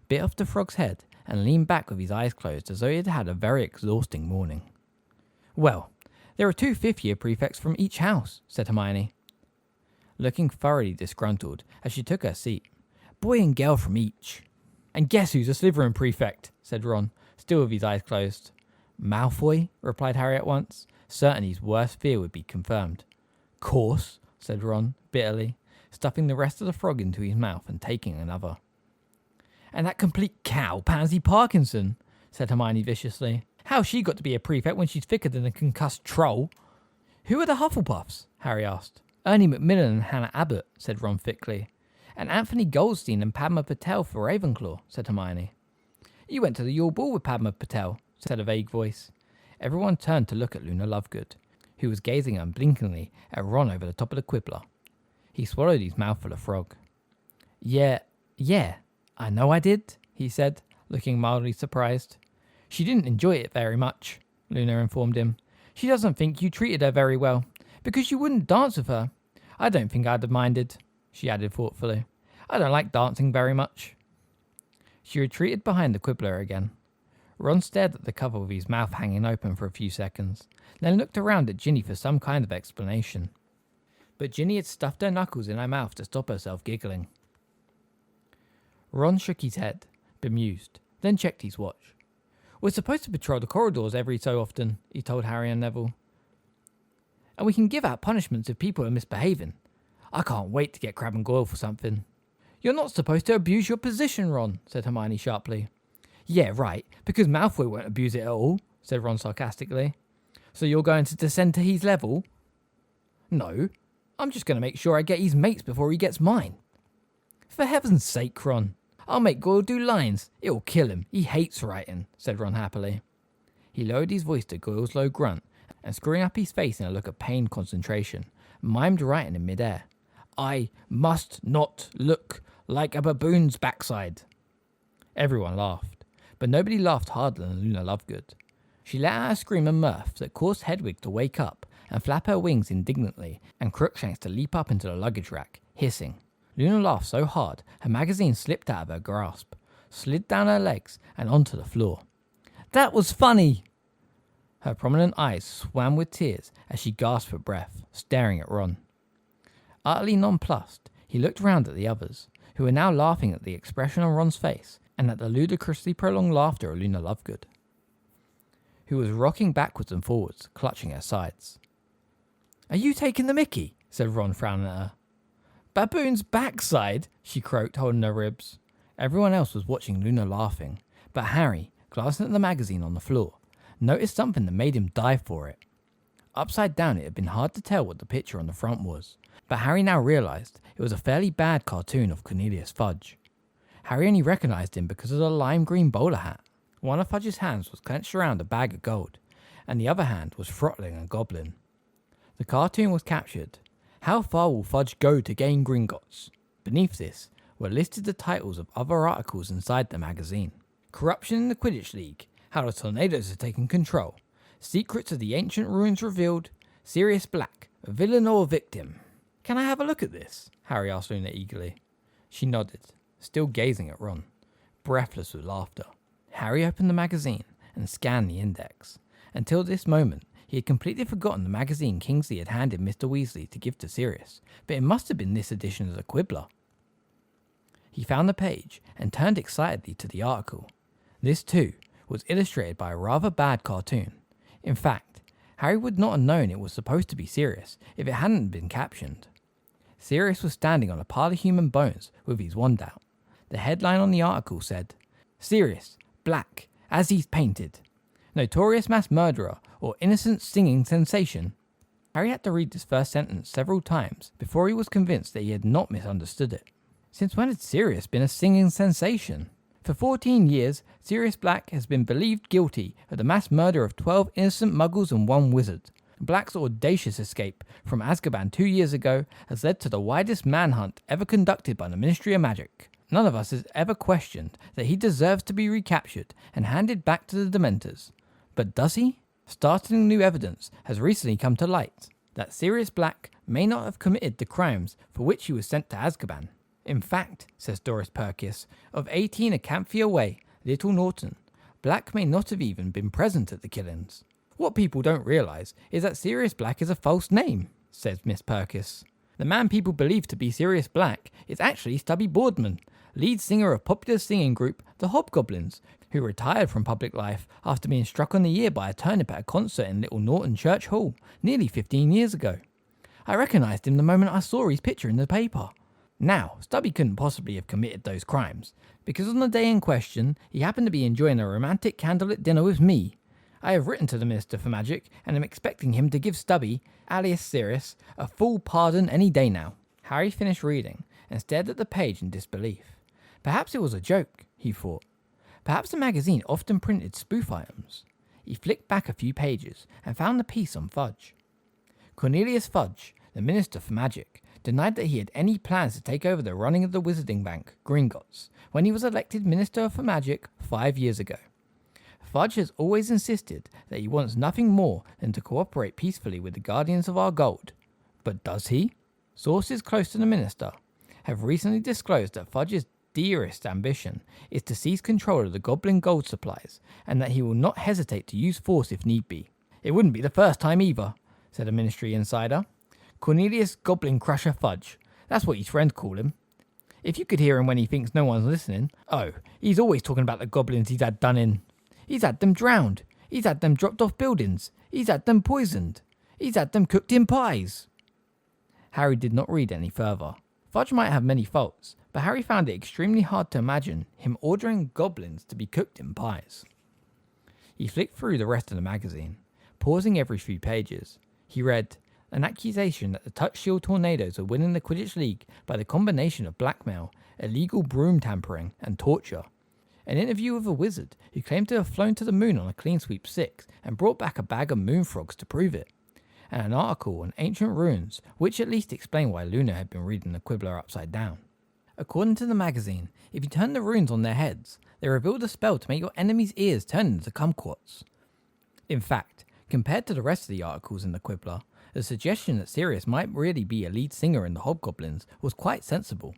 Speaker 2: bit off the frog's head, and leaned back with his eyes closed as though he had had a very exhausting morning. Well, there are 2 fifth-year prefects from each house, said Hermione, looking thoroughly disgruntled as she took her seat. Boy and girl from each. And guess who's a Slytherin prefect, said Ron, still with his eyes closed. Malfoy, replied Harry at once, certain his worst fear would be confirmed. Course, said Ron, bitterly, stuffing the rest of the frog into his mouth and taking another. And that complete cow, Pansy Parkinson, said Hermione viciously. How's she got to be a prefect when she's thicker than a concussed troll? Who are the Hufflepuffs? Harry asked. Ernie Macmillan and Hannah Abbott, said Ron thickly. And Anthony Goldstein and Padma Patel for Ravenclaw, said Hermione. You went to the Yule Ball with Padma Patel, said a vague voice. Everyone turned to look at Luna Lovegood, who was gazing unblinkingly at Ron over the top of the quibbler. He swallowed his mouthful of frog. Yeah, I know I did, he said, looking mildly surprised. She didn't enjoy it very much, Luna informed him. She doesn't think you treated her very well, because you wouldn't dance with her. I don't think I'd have minded, she added thoughtfully. I don't like dancing very much. She retreated behind the quibbler again. Ron stared at the cover with his mouth hanging open for a few seconds, then looked around at Ginny for some kind of explanation. But Ginny had stuffed her knuckles in her mouth to stop herself giggling. Ron shook his head, bemused, then checked his watch. We're supposed to patrol the corridors every so often, he told Harry and Neville. And we can give out punishments if people are misbehaving. I can't wait to get Crabbe and Goyle for something. You're not supposed to abuse your position, Ron, said Hermione sharply. Yeah, right, because Malfoy won't abuse it at all, said Ron sarcastically. So you're going to descend to his level? No, I'm just going to make sure I get his mates before he gets mine. For heaven's sake, Ron. I'll make Goyle do lines. It'll kill him. He hates writing, said Ron happily. He lowered his voice to Goyle's low grunt and, screwing up his face in a look of pained concentration, mimed writing in midair. I must not look like a baboon's backside. Everyone laughed, but nobody laughed harder than Luna Lovegood. She let out a scream of mirth that caused Hedwig to wake up and flap her wings indignantly and Crookshanks to leap up into the luggage rack, hissing. Luna laughed so hard her magazine slipped out of her grasp, slid down her legs and onto the floor. That was funny! Her prominent eyes swam with tears as she gasped for breath, staring at Ron. Utterly nonplussed, he looked round at the others, who were now laughing at the expression on Ron's face and at the ludicrously prolonged laughter of Luna Lovegood, who was rocking backwards and forwards, clutching her sides. Are you taking the mickey? Said Ron, frowning at her. Baboon's backside, she croaked, holding her ribs. Everyone else was watching Luna laughing, but Harry, glancing at the magazine on the floor, noticed something that made him dive for it. Upside down, it had been hard to tell what the picture on the front was, but Harry now realised it was a fairly bad cartoon of Cornelius Fudge. Harry only recognised him because of the lime green bowler hat. One of Fudge's hands was clenched around a bag of gold, and the other hand was throttling a goblin. The cartoon was captured. How far will Fudge go to gain Gringotts? Beneath this were listed the titles of other articles inside the magazine. Corruption in the Quidditch League, How the Tornadoes have taken control, Secrets of the Ancient Ruins revealed, Sirius Black, a villain or a victim. Can I have a look at this? Harry asked Luna eagerly. She nodded, still gazing at Ron, breathless with laughter. Harry opened the magazine and scanned the index. Until this moment, he had completely forgotten the magazine Kingsley had handed Mr. Weasley to give to Sirius, but it must have been this edition as a quibbler. He found the page and turned excitedly to the article. This, too, was illustrated by a rather bad cartoon. In fact, Harry would not have known it was supposed to be Sirius if it hadn't been captioned. Sirius was standing on a pile of human bones with his wand out. The headline on the article said, Sirius, Black, as he's painted. Notorious mass murderer or innocent singing sensation. Harry had to read this first sentence several times before he was convinced that he had not misunderstood it. Since when had Sirius been a singing sensation? For 14 years, Sirius Black has been believed guilty of the mass murder of 12 innocent muggles and 1 wizard. Black's audacious escape from Azkaban 2 years ago has led to the widest manhunt ever conducted by the Ministry of Magic. None of us has ever questioned that he deserves to be recaptured and handed back to the Dementors. But does he? Startling new evidence has recently come to light that Sirius Black may not have committed the crimes for which he was sent to Azkaban. In fact, says Doris Purkis, of 18 Acanthia Way, Little Norton, Black may not have even been present at the killings. What people don't realise is that Sirius Black is a false name, says Miss Purkis. The man people believe to be Sirius Black is actually Stubby Boardman, lead singer of popular singing group The Hobgoblins, who retired from public life after being struck on the ear by a turnip at a concert in Little Norton Church Hall nearly 15 years ago. I recognised him the moment I saw his picture in the paper. Now, Stubby couldn't possibly have committed those crimes, because on the day in question, he happened to be enjoying a romantic candlelit dinner with me. I have written to the Minister for Magic, and am expecting him to give Stubby, alias Sirius, a full pardon any day now. Harry finished reading, and stared at the page in disbelief. Perhaps it was a joke, he thought. Perhaps the magazine often printed spoof items. He flicked back a few pages, and found the piece on Fudge. Cornelius Fudge, the Minister for Magic, denied that he had any plans to take over the running of the Wizarding Bank, Gringotts, when he was elected Minister for Magic 5 years ago. Fudge has always insisted that he wants nothing more than to cooperate peacefully with the Guardians of our Gold. But does he? Sources close to the Minister have recently disclosed that Fudge's dearest ambition is to seize control of the Goblin gold supplies, and that he will not hesitate to use force if need be. It wouldn't be the first time either, said a Ministry insider. Cornelius Goblin Crusher Fudge. That's what his friends call him. If you could hear him when he thinks no one's listening. Oh, he's always talking about the goblins he's had done in. He's had them drowned. He's had them dropped off buildings. He's had them poisoned. He's had them cooked in pies. Harry did not read any further. Fudge might have many faults, but Harry found it extremely hard to imagine him ordering goblins to be cooked in pies. He flicked through the rest of the magazine, pausing every few pages. He read, an accusation that the Touch Shield Tornadoes were winning the Quidditch League by the combination of blackmail, illegal broom tampering, and torture. An interview with a wizard who claimed to have flown to the moon on a clean sweep 6 and brought back a bag of moon frogs to prove it. And an article on ancient runes, which at least explained why Luna had been reading the Quibbler upside down. According to the magazine, if you turn the runes on their heads, they revealed a spell to make your enemy's ears turn into kumquats. In fact, compared to the rest of the articles in the Quibbler, the suggestion that Sirius might really be a lead singer in the Hobgoblins was quite sensible.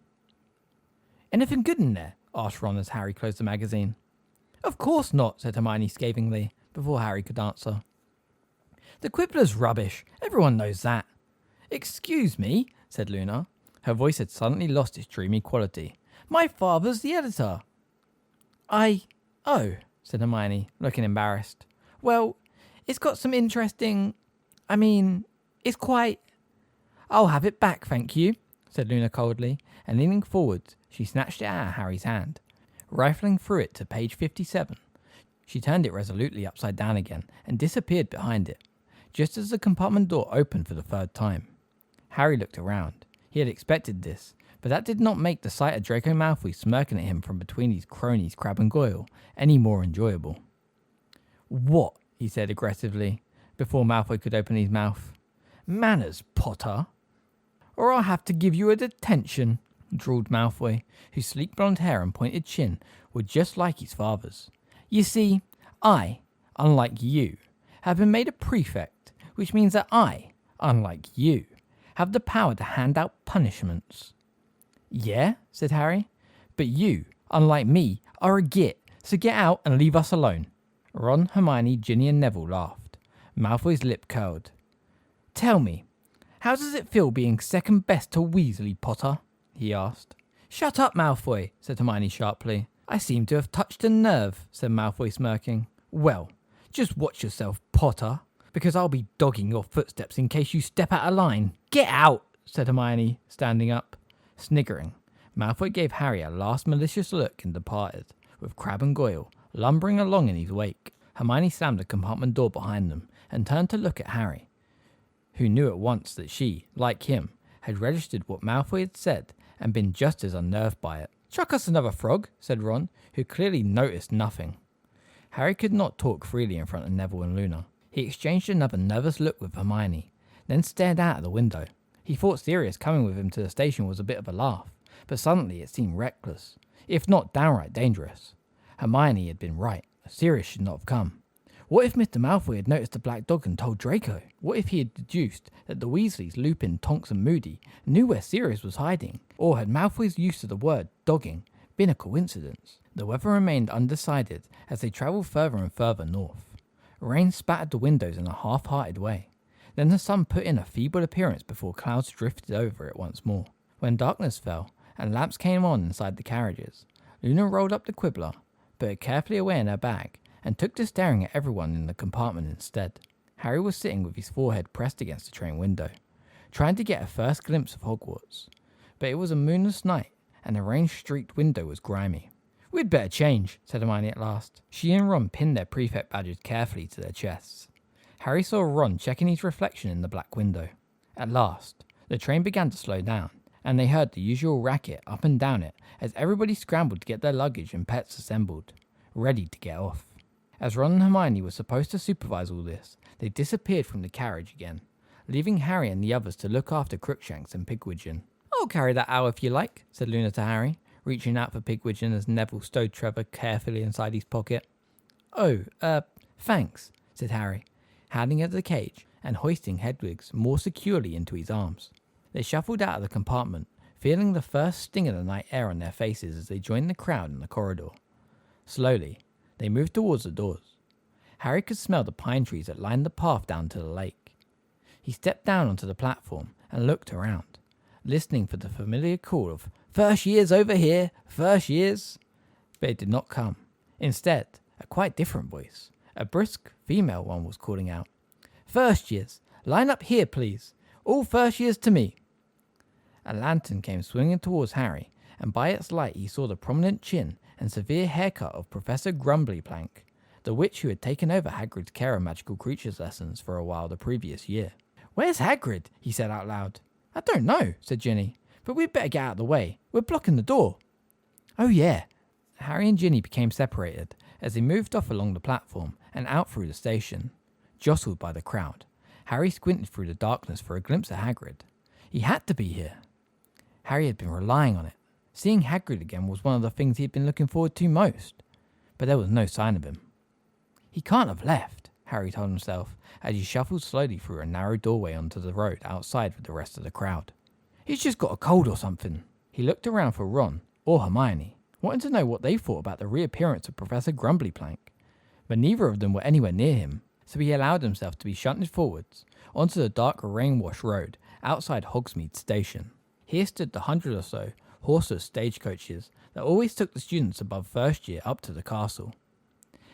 Speaker 2: "Anything good in there?" asked Ron as Harry closed the magazine. "Of course not," said Hermione scathingly, before Harry could answer. "The Quibbler's rubbish, everyone knows that." "Excuse me," said Luna. Her voice had suddenly lost its dreamy quality. "My father's the editor." Oh, said Hermione, looking embarrassed. "Well, it's got some interesting... it's quite... I'll have it back, thank you," said Luna coldly, and leaning forward, she snatched it out of Harry's hand. Rifling through it to page 57, she turned it resolutely upside down again and disappeared behind it, just as the compartment door opened for the third time. Harry looked around. He had expected this, but that did not make the sight of Draco Malfoy smirking at him from between his cronies Crabbe and Goyle any more enjoyable. "What?" he said aggressively, before Malfoy could open his mouth. "Manners, Potter, or I'll have to give you a detention," drawled Malfoy, whose sleek blonde hair and pointed chin were just like his father's. "You see, I, unlike you, have been made a prefect, which means that I, unlike you, have the power to hand out punishments." "Yeah," said Harry, "but you, unlike me, are a git, so get out and leave us alone." Ron, Hermione, Ginny and Neville laughed. Malfoy's lip curled. "Tell me, how does it feel being second best to Weasley, Potter?" he asked. "Shut up, Malfoy," said Hermione sharply. "I seem to have touched a nerve," said Malfoy smirking. "Well, just watch yourself, Potter, because I'll be dogging your footsteps in case you step out of line." "Get out," said Hermione, standing up. Sniggering, Malfoy gave Harry a last malicious look and departed, with Crabbe and Goyle lumbering along in his wake. Hermione slammed the compartment door behind them and turned to look at Harry, who knew at once that she, like him, had registered what Malfoy had said and been just as unnerved by it. "Chuck us another frog," said Ron, who clearly noticed nothing. Harry could not talk freely in front of Neville and Luna. He exchanged another nervous look with Hermione, then stared out of the window. He thought Sirius coming with him to the station was a bit of a laugh, but suddenly it seemed reckless, if not downright dangerous. Hermione had been right. Sirius should not have come. What if Mr. Malfoy had noticed the black dog and told Draco? What if he had deduced that the Weasleys, Lupin, Tonks and Moody knew where Sirius was hiding? Or had Malfoy's use of the word dogging been a coincidence? The weather remained undecided as they travelled further and further north. Rain spattered the windows in a half-hearted way. Then the sun put in a feeble appearance before clouds drifted over it once more. When darkness fell and lamps came on inside the carriages, Luna rolled up the Quibbler, put it carefully away in her bag, and took to staring at everyone in the compartment instead. Harry was sitting with his forehead pressed against the train window, trying to get a first glimpse of Hogwarts. But it was a moonless night, and the rain-streaked window was grimy. "We'd better change," said Hermione at last. She and Ron pinned their prefect badges carefully to their chests. Harry saw Ron checking his reflection in the black window. At last, the train began to slow down, and they heard the usual racket up and down it as everybody scrambled to get their luggage and pets assembled, ready to get off. As Ron and Hermione were supposed to supervise all this, they disappeared from the carriage again, leaving Harry and the others to look after Crookshanks and Pigwidgeon. "I'll carry that out if you like," said Luna to Harry, reaching out for Pigwidgeon as Neville stowed Trevor carefully inside his pocket. "Oh, thanks," said Harry, handing her the cage and hoisting Hedwig's more securely into his arms. They shuffled out of the compartment, feeling the first sting of the night air on their faces as they joined the crowd in the corridor. Slowly, they moved towards the doors. Harry could smell the pine trees that lined the path down to the lake. He stepped down onto the platform and looked around, listening for the familiar call of "First years over here, first years," but it did not come. Instead, a quite different voice, a brisk female one, was calling out, "First years, line up here please, all first years to me." A lantern came swinging towards Harry, and by its light he saw the prominent chin and severe haircut of Professor Grumblyplank, the witch who had taken over Hagrid's care of magical creatures lessons for a while the previous year. "Where's Hagrid?" he said out loud. "I don't know," said Ginny, "but we'd better get out of the way. We're blocking the door." "Oh yeah." Harry and Ginny became separated as they moved off along the platform and out through the station. Jostled by the crowd, Harry squinted through the darkness for a glimpse of Hagrid. He had to be here. Harry had been relying on it. Seeing Hagrid again was one of the things he had been looking forward to most, but there was no sign of him. He can't have left, Harry told himself as he shuffled slowly through a narrow doorway onto the road outside with the rest of the crowd. He's just got a cold or something. He looked around for Ron or Hermione, wanting to know what they thought about the reappearance of Professor Grumblyplank, but neither of them were anywhere near him, so he allowed himself to be shunted forwards onto the dark rain-washed road outside Hogsmeade Station. Here stood the 100 or so horseless stagecoaches that always took the students above first year up to the castle.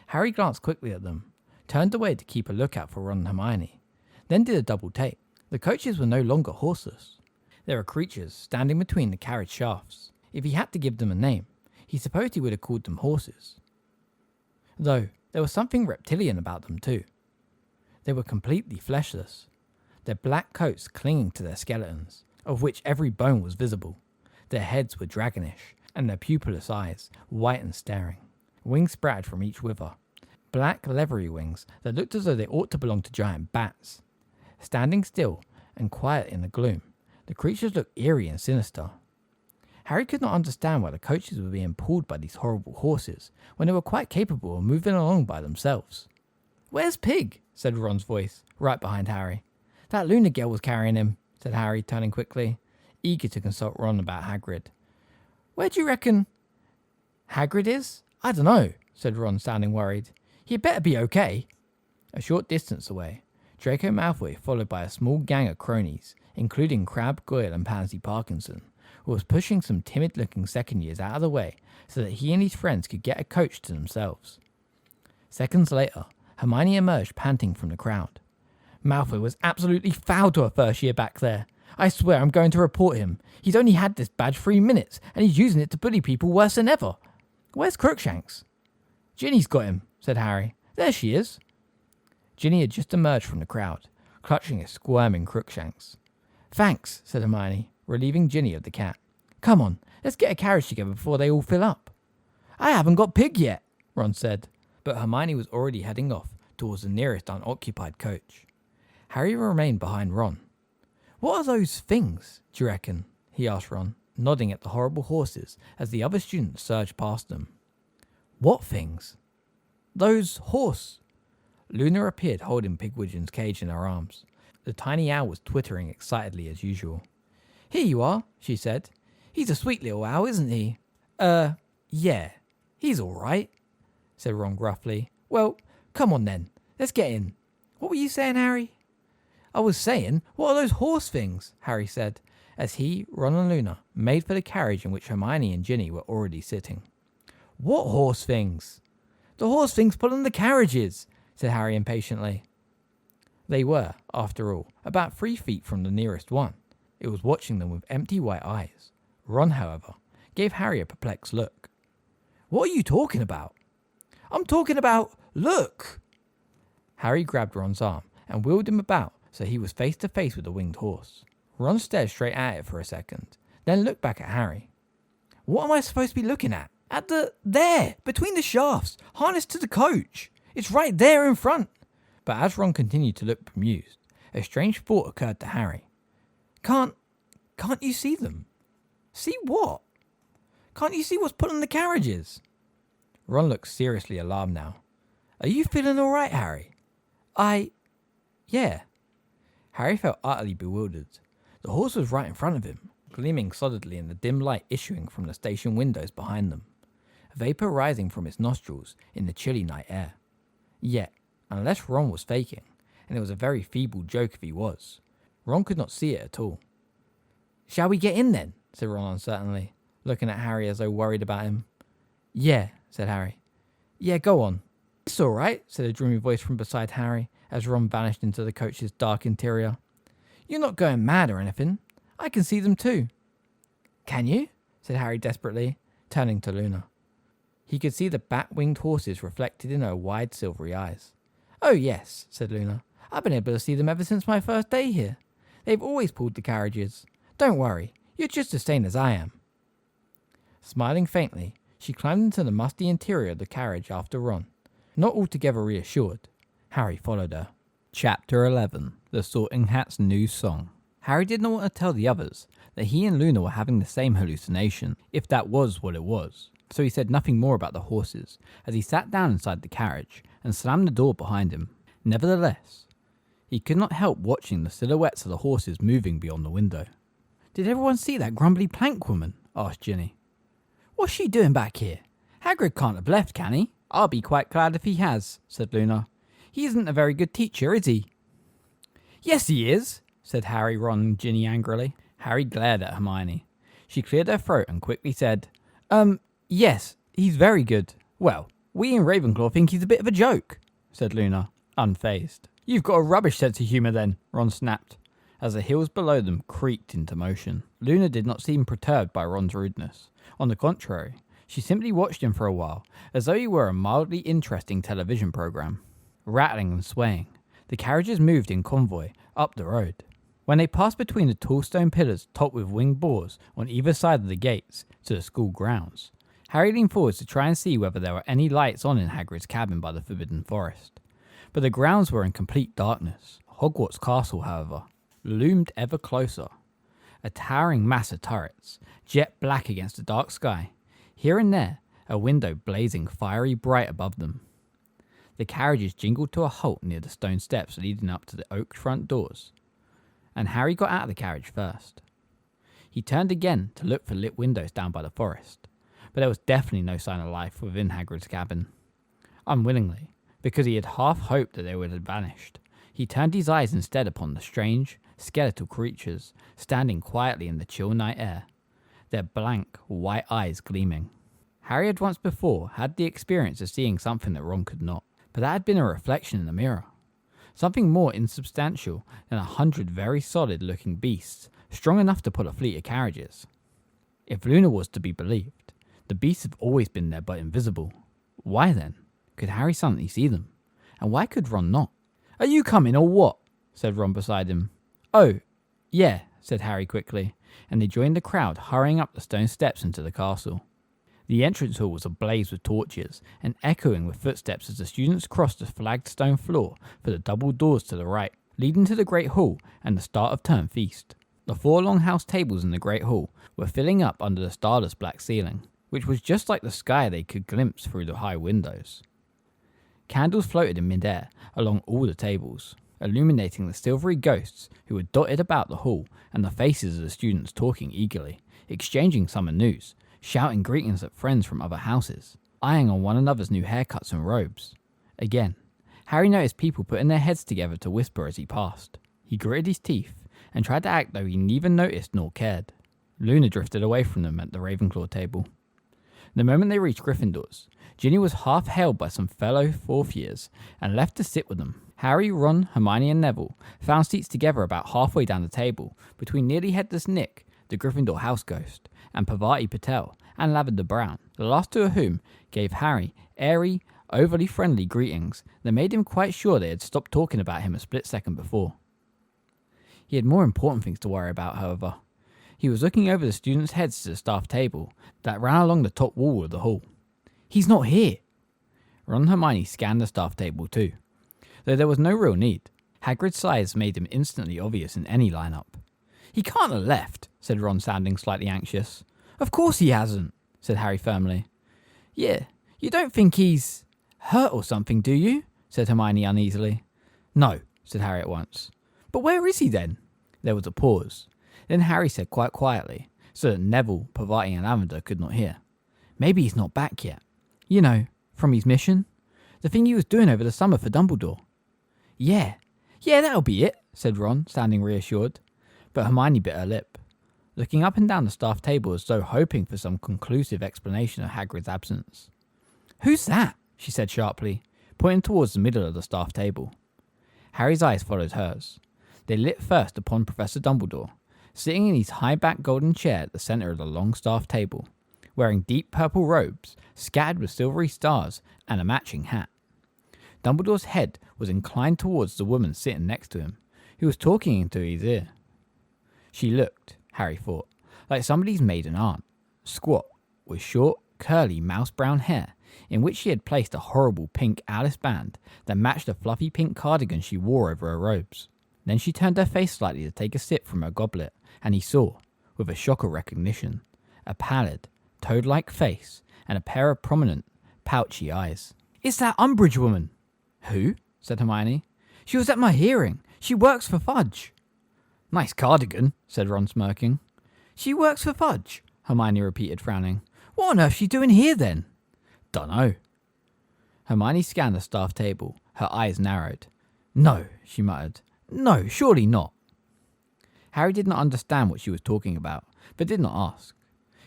Speaker 2: Harry glanced quickly at them, turned away to keep a lookout for Ron and Hermione, then did a double take. The coaches were no longer horseless. There were creatures standing between the carriage shafts. If he had to give them a name, he supposed he would have called them horses. Though, there was something reptilian about them too. They were completely fleshless, their black coats clinging to their skeletons, of which every bone was visible. Their heads were dragonish, and their pupilless eyes white and staring. Wings sprouted from each wither, black leathery wings that looked as though they ought to belong to giant bats. Standing still and quiet in the gloom, the creatures looked eerie and sinister. Harry could not understand why the coaches were being pulled by these horrible horses when they were quite capable of moving along by themselves. "Where's Pig?" said Ron's voice, right behind Harry. "That Luna girl was carrying him," said Harry, turning quickly, eager to consult Ron about Hagrid. "Where do you reckon Hagrid is?" "I don't know," said Ron, sounding worried. "He'd better be okay." A short distance away, Draco Malfoy, followed by a small gang of cronies, including Crabbe, Goyle and Pansy Parkinson, was pushing some timid-looking second years out of the way so that he and his friends could get a coach to themselves. Seconds later, Hermione emerged panting from the crowd. "Malfoy was absolutely foul to a first year back there. I swear I'm going to report him. He's only had this badge 3 minutes, and he's using it to bully people worse than ever. Where's Crookshanks?" "Ginny's got him," said Harry. "There she is." Ginny had just emerged from the crowd, clutching a squirming Crookshanks. "Thanks," said Hermione, relieving Ginny of the cat. "Come on, let's get a carriage together before they all fill up." "I haven't got Pig yet," Ron said, but Hermione was already heading off towards the nearest unoccupied coach. Harry remained behind Ron. "What are those things, do you reckon?" he asked Ron, nodding at the horrible horses as the other students surged past them. "What things?" "Those horse." Luna appeared holding Pigwidgeon's cage in her arms. The tiny owl was twittering excitedly as usual. "Here you are," she said. "He's a sweet little owl, isn't he?" Yeah, he's all right," said Ron gruffly. "Well, come on then, let's get in. What were you saying, Harry?" "I was saying, what are those horse things?" Harry said, as he, Ron and Luna made for the carriage in which Hermione and Ginny were already sitting. "What horse things?" "The horse things pulling the carriages," said Harry impatiently. They were, after all, about 3 feet from the nearest one. It was watching them with empty white eyes. Ron, however, gave Harry a perplexed look. "What are you talking about?" "I'm talking about, look!" Harry grabbed Ron's arm and wheeled him about so he was face to face with the winged horse. Ron stared straight at it for a second, then looked back at Harry. "What am I supposed to be looking at?" "At there, between the shafts, harnessed to the coach. It's right there in front." But as Ron continued to look bemused, a strange thought occurred to Harry. Can't you see them?" "See what?" "Can't you see what's pulling the carriages?" Ron looked seriously alarmed now. "Are you feeling all right, Harry?" Yeah." Harry felt utterly bewildered. The horse was right in front of him, gleaming solidly in the dim light issuing from the station windows behind them, vapour rising from its nostrils in the chilly night air. Yet, unless Ron was faking, and it was a very feeble joke if he was, Ron could not see it at all. "Shall we get in then?" said Ron uncertainly, looking at Harry as though worried about him. "Yeah," said Harry. "Yeah, go on." "It's all right," said a dreamy voice from beside Harry as Ron vanished into the coach's dark interior. "You're not going mad or anything. I can see them too." "Can you?" said Harry desperately, turning to Luna. He could see the bat-winged horses reflected in her wide silvery eyes. "Oh yes," said Luna. I've been able to see them ever since my first day here. They've always pulled the carriages. Don't worry, you're just as sane as I am. Smiling faintly, she climbed into the musty interior of the carriage after Ron. Not altogether reassured, Harry followed her.
Speaker 1: Chapter 11. The Sorting Hat's New Song. Harry did not want to tell the others that he and Luna were having the same hallucination, if that was what it was. So he said nothing more about the horses as he sat down inside the carriage and slammed the door behind him. Nevertheless, he could not help watching the silhouettes of the horses moving beyond the window.
Speaker 2: Did everyone see that grumbly plank woman? Asked Ginny. What's she doing back here? Hagrid can't have left, can he?
Speaker 1: I'll be quite glad if he has, said Luna. He isn't a very good teacher, is he?
Speaker 2: Yes, he is,
Speaker 1: said Harry, Ron and Ginny angrily. Harry glared at Hermione. She cleared her throat and quickly said,
Speaker 2: Yes, he's very good.
Speaker 1: Well, we in Ravenclaw think he's a bit of a joke, said Luna, unfazed.
Speaker 2: You've got a rubbish sense of humour then,
Speaker 1: Ron snapped, as the hills below them creaked into motion. Luna did not seem perturbed by Ron's rudeness. On the contrary, she simply watched him for a while, as though he were a mildly interesting television program. Rattling and swaying, the carriages moved in convoy up the road. When they passed between the tall stone pillars topped with winged boars on either side of the gates to the school grounds, Harry leaned forward to try and see whether there were any lights on in Hagrid's cabin by the Forbidden Forest. But the grounds were in complete darkness. Hogwarts Castle, however, loomed ever closer. A towering mass of turrets, jet black against the dark sky, here and there a window blazing fiery bright above them. The carriages jingled to a halt near the stone steps leading up to the oak front doors, and Harry got out of the carriage first. He turned again to look for lit windows down by the forest, but there was definitely no sign of life within Hagrid's cabin. Unwillingly, because he had half hoped that they would have vanished, he turned his eyes instead upon the strange, skeletal creatures standing quietly in the chill night air, their blank, white eyes gleaming. Harry had once before had the experience of seeing something that Ron could not, but that had been a reflection in the mirror. Something more insubstantial than 100 very solid-looking beasts, strong enough to pull a fleet of carriages. If Luna was to be believed, the beasts have always been there but invisible. Why then could Harry suddenly see them? And why could Ron not?
Speaker 2: Are you coming or what?
Speaker 1: Said Ron beside him.
Speaker 2: Oh, yeah,
Speaker 1: said Harry quickly, and they joined the crowd hurrying up the stone steps into the castle. The entrance hall was ablaze with torches and echoing with footsteps as the students crossed the flagged stone floor for the double doors to the right, leading to the Great Hall and the start of term feast. The 4 longhouse tables in the Great Hall were filling up under the starless black ceiling, which was just like the sky they could glimpse through the high windows. Candles floated in mid-air along all the tables, illuminating the silvery ghosts who were dotted about the hall and the faces of the students talking eagerly, exchanging summer news, shouting greetings at friends from other houses, eyeing on one another's new haircuts and robes. Again, Harry noticed people putting their heads together to whisper as he passed. He gritted his teeth and tried to act though he neither noticed nor cared. Luna drifted away from them at the Ravenclaw table. The moment they reached Gryffindor's, Ginny was half hailed by some fellow fourth years and left to sit with them. Harry, Ron, Hermione and Neville found seats together about halfway down the table between nearly headless Nick, the Gryffindor house ghost, and Parvati Patel and Lavender Brown, the last two of whom gave Harry airy, overly friendly greetings that made him quite sure they had stopped talking about him a split second before. He had more important things to worry about, however. He was looking over the students' heads to the staff table that ran along the top wall of the hall. He's not here. Ron and Hermione scanned the staff table too, though there was no real need. Hagrid's size made him instantly obvious in any lineup.
Speaker 2: He can't have left, said Ron, sounding slightly anxious.
Speaker 1: Of course he hasn't, said Harry firmly.
Speaker 2: Yeah, you don't think he's hurt or something, do you? Said Hermione uneasily.
Speaker 1: No, said Harry at once.
Speaker 2: But where is he then?
Speaker 1: There was a pause. Then Harry said quite quietly, so that Neville, Parvati and Lavender could not hear. Maybe he's not back yet. You know, from his mission. The thing he was doing over the summer for Dumbledore.
Speaker 2: Yeah, that'll be it, said Ron, sounding reassured.
Speaker 1: But Hermione bit her lip, looking up and down the staff table as though hoping for some conclusive explanation of Hagrid's absence.
Speaker 2: Who's that?
Speaker 1: She said sharply, pointing towards the middle of the staff table. Harry's eyes followed hers. They lit first upon Professor Dumbledore, sitting in his high-backed golden chair at the centre of the long staff table, wearing deep purple robes scattered with silvery stars and a matching hat.
Speaker 2: Dumbledore's head was inclined towards the woman sitting next to him, who was talking into his ear. She looked, Harry thought, like somebody's maiden aunt, squat, with short, curly, mouse-brown hair, in which she had placed a horrible pink Alice band that matched the fluffy pink cardigan she wore over her robes. Then she turned her face slightly to take a sip from her goblet, and he saw, with a shock of recognition, a pallid, toad-like face and a pair of prominent, pouchy eyes. "It's that Umbridge woman!" "Who?" said Hermione. "She was at my hearing. She works for Fudge." "Nice cardigan," said Ron, smirking. "She works for Fudge," Hermione repeated, frowning. "What on earth's she doing here, then?" "Dunno." Hermione scanned the staff table, her eyes narrowed. "No," she muttered. "No, surely not." Harry did not understand what she was talking about, but did not ask.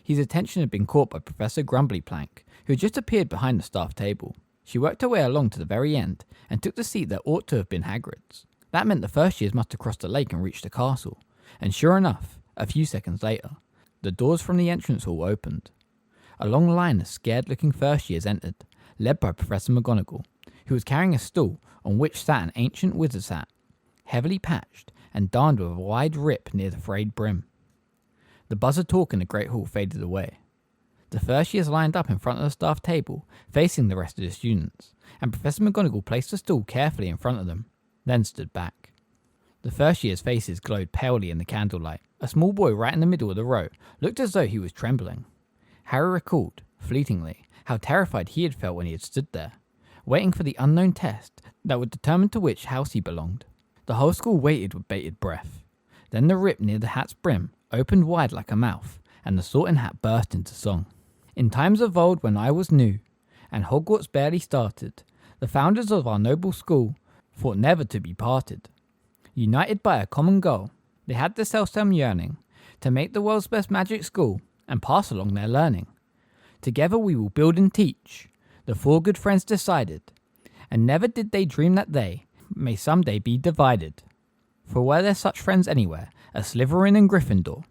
Speaker 2: His attention had been caught by Professor Grumblyplank, who had just appeared behind the staff table. She worked her way along to the very end, and took the seat that ought to have been Hagrid's. That meant the first years must have crossed the lake and reached the castle, and sure enough, a few seconds later, the doors from the entrance hall opened. A long line of scared-looking first years entered, led by Professor McGonagall, who was carrying a stool on which sat an ancient wizard's hat, heavily patched and darned with a wide rip near the frayed brim. The buzz of talk in the Great Hall faded away. The first years lined up in front of the staff table, facing the rest of the students, and Professor McGonagall placed the stool carefully in front of them, then stood back. The first years' faces glowed palely in the candlelight. A small boy right in the middle of the row looked as though he was trembling. Harry recalled, fleetingly, how terrified he had felt when he had stood there, waiting for the unknown test that would determine to which house he belonged. The whole school waited with bated breath. Then the rip near the hat's brim opened wide like a mouth, and the Sorting Hat burst into song. "In times of old when I was new, and Hogwarts barely started, the founders of our noble school thought never to be parted. United by a common goal, they had the self-same yearning to make the world's best magic school and pass along their learning. Together we will build and teach, the four good friends decided, and never did they dream that they may someday be divided. For were there such friends anywhere as Slytherin and Gryffindor,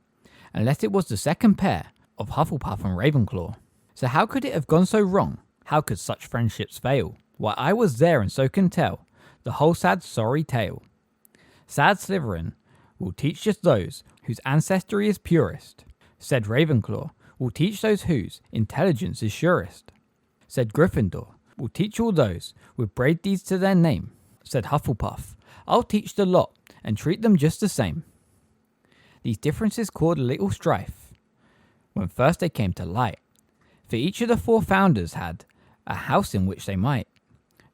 Speaker 2: unless it was the second pair of Hufflepuff and Ravenclaw? So how could it have gone so wrong? How could such friendships fail? Why, I was there and so can tell the whole sad sorry tale. Sad Slytherin will teach just those whose ancestry is purest. Said Ravenclaw will teach those whose intelligence is surest. Said Gryffindor will teach all those with brave deeds to their name. Said Hufflepuff, I'll teach the lot and treat them just the same. These differences caused a little strife when first they came to light, for each of the four founders had a house in which they might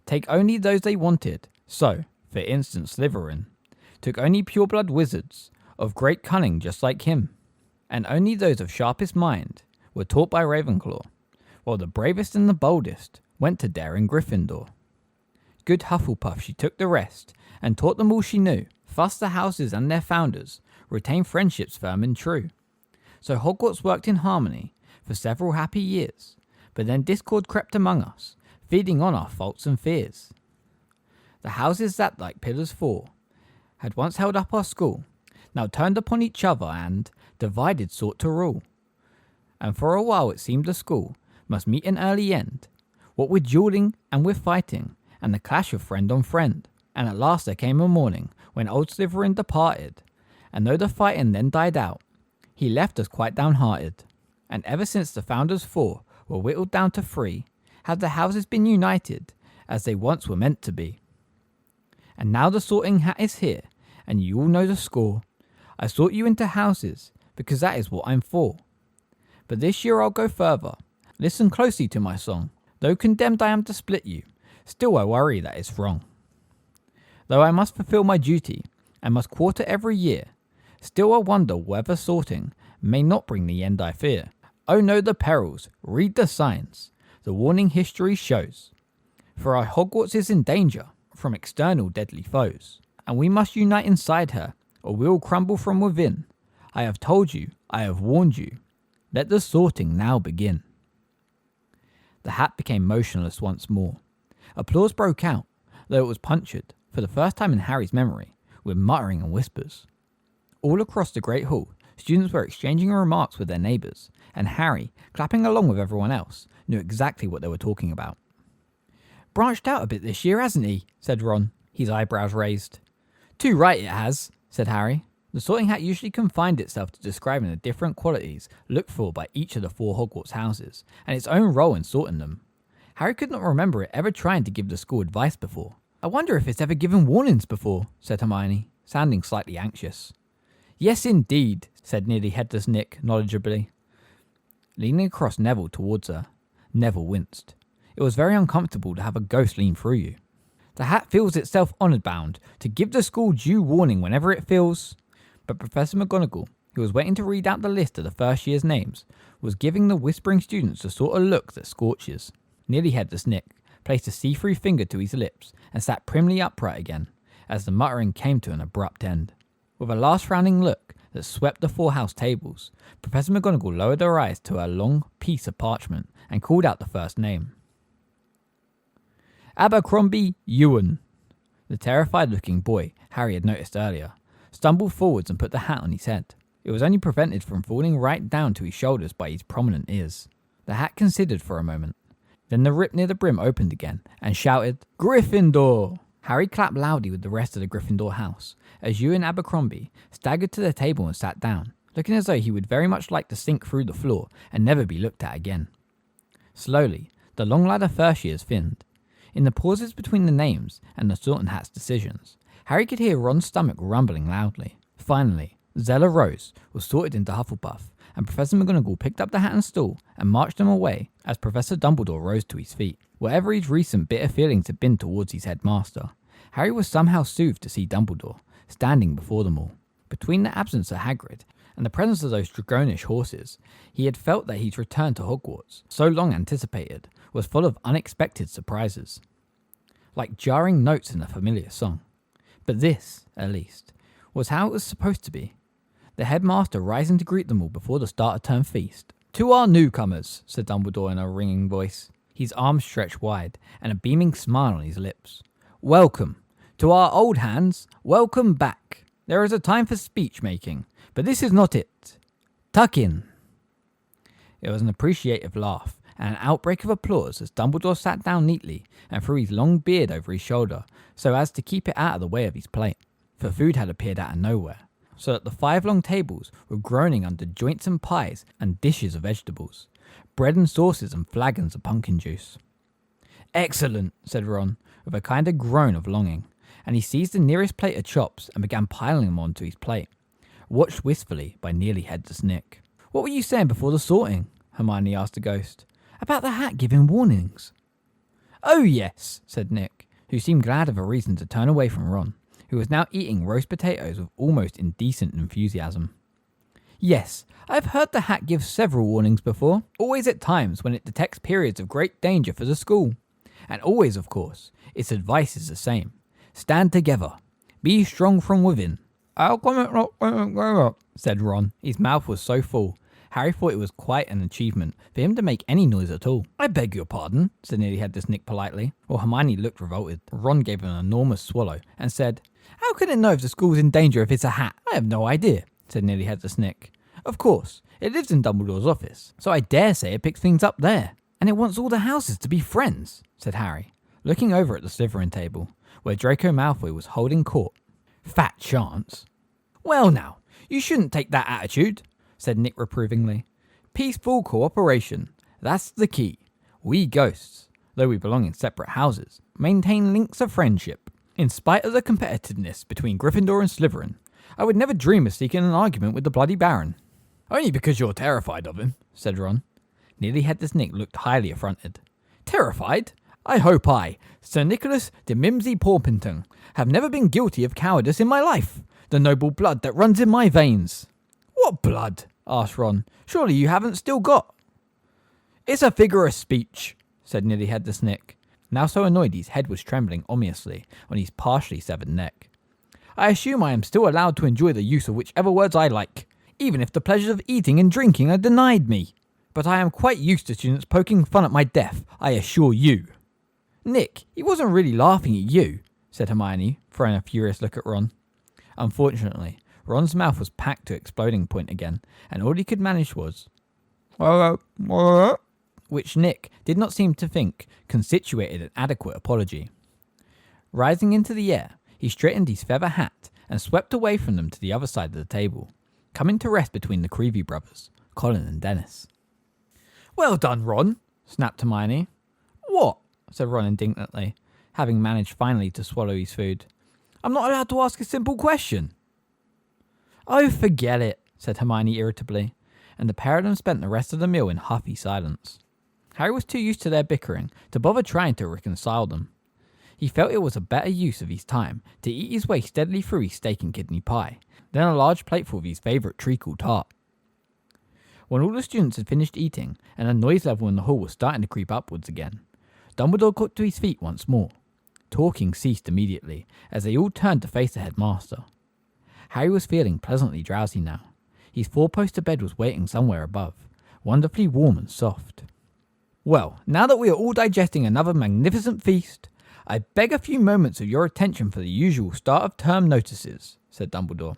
Speaker 2: take only those they wanted. So, for instance, Slytherin took only pureblood wizards of great cunning just like him, and only those of sharpest mind were taught by Ravenclaw, while the bravest and the boldest went to daring Gryffindor. Good Hufflepuff, she took the rest, and taught them all she knew. Thus the houses and their founders retained friendships firm and true. So Hogwarts worked in harmony for several happy years, but then discord crept among us, feeding on our faults and fears. The houses that, like pillars four, had once held up our school, now turned upon each other and, divided, sought to rule. And for a while it seemed the school must meet an early end, what with duelling and with fighting, and the clash of friend on friend. And at last there came a morning when old Slytherin departed, and though the fighting then died out, he left us quite downhearted. And ever since the founders four were whittled down to three, have the houses been united as they once were meant to be. And now the Sorting Hat is here, and you all know the score. I sort you into houses, because that is what I'm for. But this year I'll go further. Listen closely to my song. Though condemned I am to split you, still I worry that it's wrong. Though I must fulfill my duty, and must quarter every year, still I wonder whether sorting may not bring the end I fear. Oh, know the perils, read the signs, the warning history shows. For our Hogwarts is in danger from external deadly foes, and we must unite inside her, or we will crumble from within. I have told you, I have warned you. Let the sorting now begin. The hat became motionless once more. Applause broke out, though it was punctured, for the first time in Harry's memory, with muttering and whispers. All across the Great Hall, students were exchanging remarks with their neighbours, and Harry, clapping along with everyone else, knew exactly what they were talking about. branched out a bit this year, hasn't he? Said Ron, his eyebrows raised. Too right it has, said Harry. The sorting hat usually confined itself to describing the different qualities looked for by each of the 4 Hogwarts houses, and its own role in sorting them. Harry could not remember it ever trying to give the school advice before. I wonder if it's ever given warnings before, said Hermione, sounding slightly anxious. Yes, indeed, said Nearly Headless Nick knowledgeably. Leaning across Neville towards her, Neville winced. It was very uncomfortable to have a ghost lean through you. The hat feels itself honoured bound to give the school due warning whenever it feels... But Professor McGonagall, who was waiting to read out the list of the first year's names, was giving the whispering students the sort of look that scorches. Nearly Headless Nick placed a see-through finger to his lips and sat primly upright again, as the muttering came to an abrupt end. With a last frowning look that swept the 4 house tables, Professor McGonagall lowered her eyes to her long piece of parchment and called out the first name. Abercrombie Ewan. The terrified-looking boy Harry had noticed earlier stumbled forwards and put the hat on his head. It was only prevented from falling right down to his shoulders by his prominent ears. The hat considered for a moment. Then the rip near the brim opened again and shouted, Gryffindor! Harry clapped loudly with the rest of the Gryffindor house as Ewan Abercrombie staggered to the table and sat down, looking as though he would very much like to sink through the floor and never be looked at again. Slowly, the long ladder first years thinned. In the pauses between the names and the sorting hat's decisions, Harry could hear Ron's stomach rumbling loudly. Finally, Zella Rose was sorted into Hufflepuff, and Professor McGonagall picked up the hat and stool and marched them away as Professor Dumbledore rose to his feet. Whatever his recent bitter feelings had been towards his headmaster, Harry was somehow soothed to see Dumbledore standing before them all. Between the absence of Hagrid and the presence of those dragonish horses, he had felt that his return to Hogwarts, so long anticipated, was full of unexpected surprises, like jarring notes in a familiar song. But this, at least, was how it was supposed to be. The headmaster rising to greet them all before the start of term feast. To our newcomers, said Dumbledore in a ringing voice, his arms stretched wide and a beaming smile on his lips. Welcome. To our old hands, welcome back. There is a time for speech making, but this is not it. Tuck in. It was an appreciative laugh and an outbreak of applause as Dumbledore sat down neatly and threw his long beard over his shoulder so as to keep it out of the way of his plate, for food had appeared out of nowhere, so that the 5 long tables were groaning under joints and pies and dishes of vegetables, bread and sauces and flagons of pumpkin juice. Excellent, said Ron, with a kind of groan of longing, and he seized the nearest plate of chops and began piling them onto his plate, watched wistfully by Nearly Headless Nick. What were you saying before the sorting? Hermione asked the ghost. About the hat giving warnings. Oh yes, said Nick, who seemed glad of a reason to turn away from Ron, who was now eating roast potatoes with almost indecent enthusiasm. Yes, I've heard the hat give several warnings before, always at times when it detects periods of great danger for the school. And always, of course, its advice is the same. Stand together. Be strong from within. How come it not go up? Said Ron. His mouth was so full, Harry thought it was quite an achievement for him to make any noise at all. I beg your pardon, said Nearly Headless Nick politely, while Hermione looked revolted. Ron gave an enormous swallow and said, How can it know if the school's in danger if it's a hat? I have no idea, said Nearly Headless Nick. Of course, it lives in Dumbledore's office, so I dare say it picks things up there. And it wants all the houses to be friends, said Harry, looking over at the Slytherin table, where Draco Malfoy was holding court. Fat chance. Well now, you shouldn't take that attitude, said Nick reprovingly. Peaceful cooperation, that's the key. We ghosts, though we belong in separate houses, maintain links of friendship. In spite of the competitiveness between Gryffindor and Slytherin, I would never dream of seeking an argument with the bloody Baron. Only because you're terrified of him, said Ron. Nearly Headless Nick looked highly affronted. Terrified? I hope I, Sir Nicholas de Mimsy Porpington, have never been guilty of cowardice in my life. The noble blood that runs in my veins. What blood? Asked Ron. Surely you haven't still got. It's a figure of speech, said Nearly Headless Nick, now so annoyed his head was trembling ominously on his partially severed neck. I assume I am still allowed to enjoy the use of whichever words I like, even if the pleasures of eating and drinking are denied me. But I am quite used to students poking fun at my death, I assure you. Nick, he wasn't really laughing at you, said Hermione, throwing a furious look at Ron. Unfortunately, Ron's mouth was packed to exploding point again, and all he could manage was, which Nick did not seem to think constituted an adequate apology. Rising into the air, he straightened his feather hat and swept away from them to the other side of the table, coming to rest between the Creevy brothers, Colin and Dennis. "Well done, Ron," snapped Hermione. "What?" said Ron indignantly, having managed finally to swallow his food. "I'm not allowed to ask a simple question." "Oh, forget it," said Hermione irritably, and the pair of them spent the rest of the meal in huffy silence. Harry was too used to their bickering to bother trying to reconcile them. He felt it was a better use of his time to eat his way steadily through his steak and kidney pie than a large plateful of his favourite treacle tart. When all the students had finished eating and the noise level in the hall was starting to creep upwards again, Dumbledore got to his feet once more. Talking ceased immediately as they all turned to face the headmaster. Harry was feeling pleasantly drowsy now. His four-poster bed was waiting somewhere above, wonderfully warm and soft. "Well, now that we are all digesting another magnificent feast, I beg a few moments of your attention for the usual start of term notices," said Dumbledore.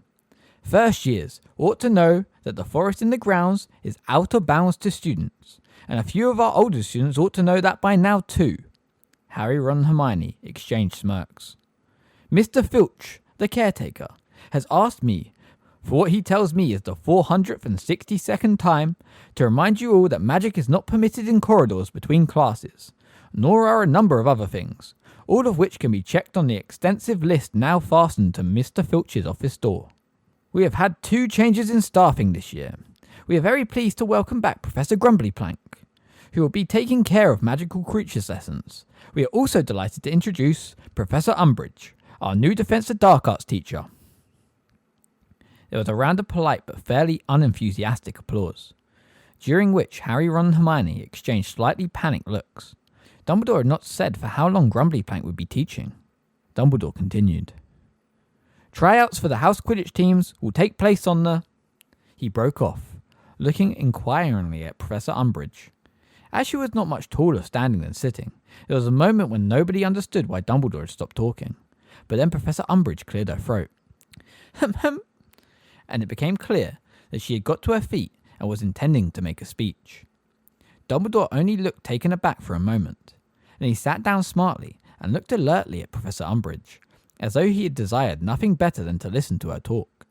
Speaker 2: "First years ought to know that the forest in the grounds is out of bounds to students, and a few of our older students ought to know that by now too." Harry, Ron and Hermione exchanged smirks. "Mr. Filch, the caretaker, has asked me, for what he tells me is the 462nd time, to remind you all that magic is not permitted in corridors between classes, nor are a number of other things, all of which can be checked on the extensive list now fastened to Mr. Filch's office door. We have had 2 changes in staffing this year. We are very pleased to welcome back Professor Grumblyplank, who will be taking care of magical creatures lessons. We are also delighted to introduce Professor Umbridge, our new Defense of Dark Arts teacher." There was a round of polite but fairly unenthusiastic applause, during which Harry, Ron and Hermione exchanged slightly panicked looks. Dumbledore had not said for how long Grumblyplank would be teaching. Dumbledore continued. "Tryouts for the house Quidditch teams will take place on the..." He broke off, looking inquiringly at Professor Umbridge. As she was not much taller standing than sitting, there was a moment when nobody understood why Dumbledore had stopped talking. But then Professor Umbridge cleared her throat. And it became clear that she had got to her feet and was intending to make a speech. Dumbledore only looked taken aback for a moment. Then he sat down smartly and looked alertly at Professor Umbridge, as though he had desired nothing better than to listen to her talk.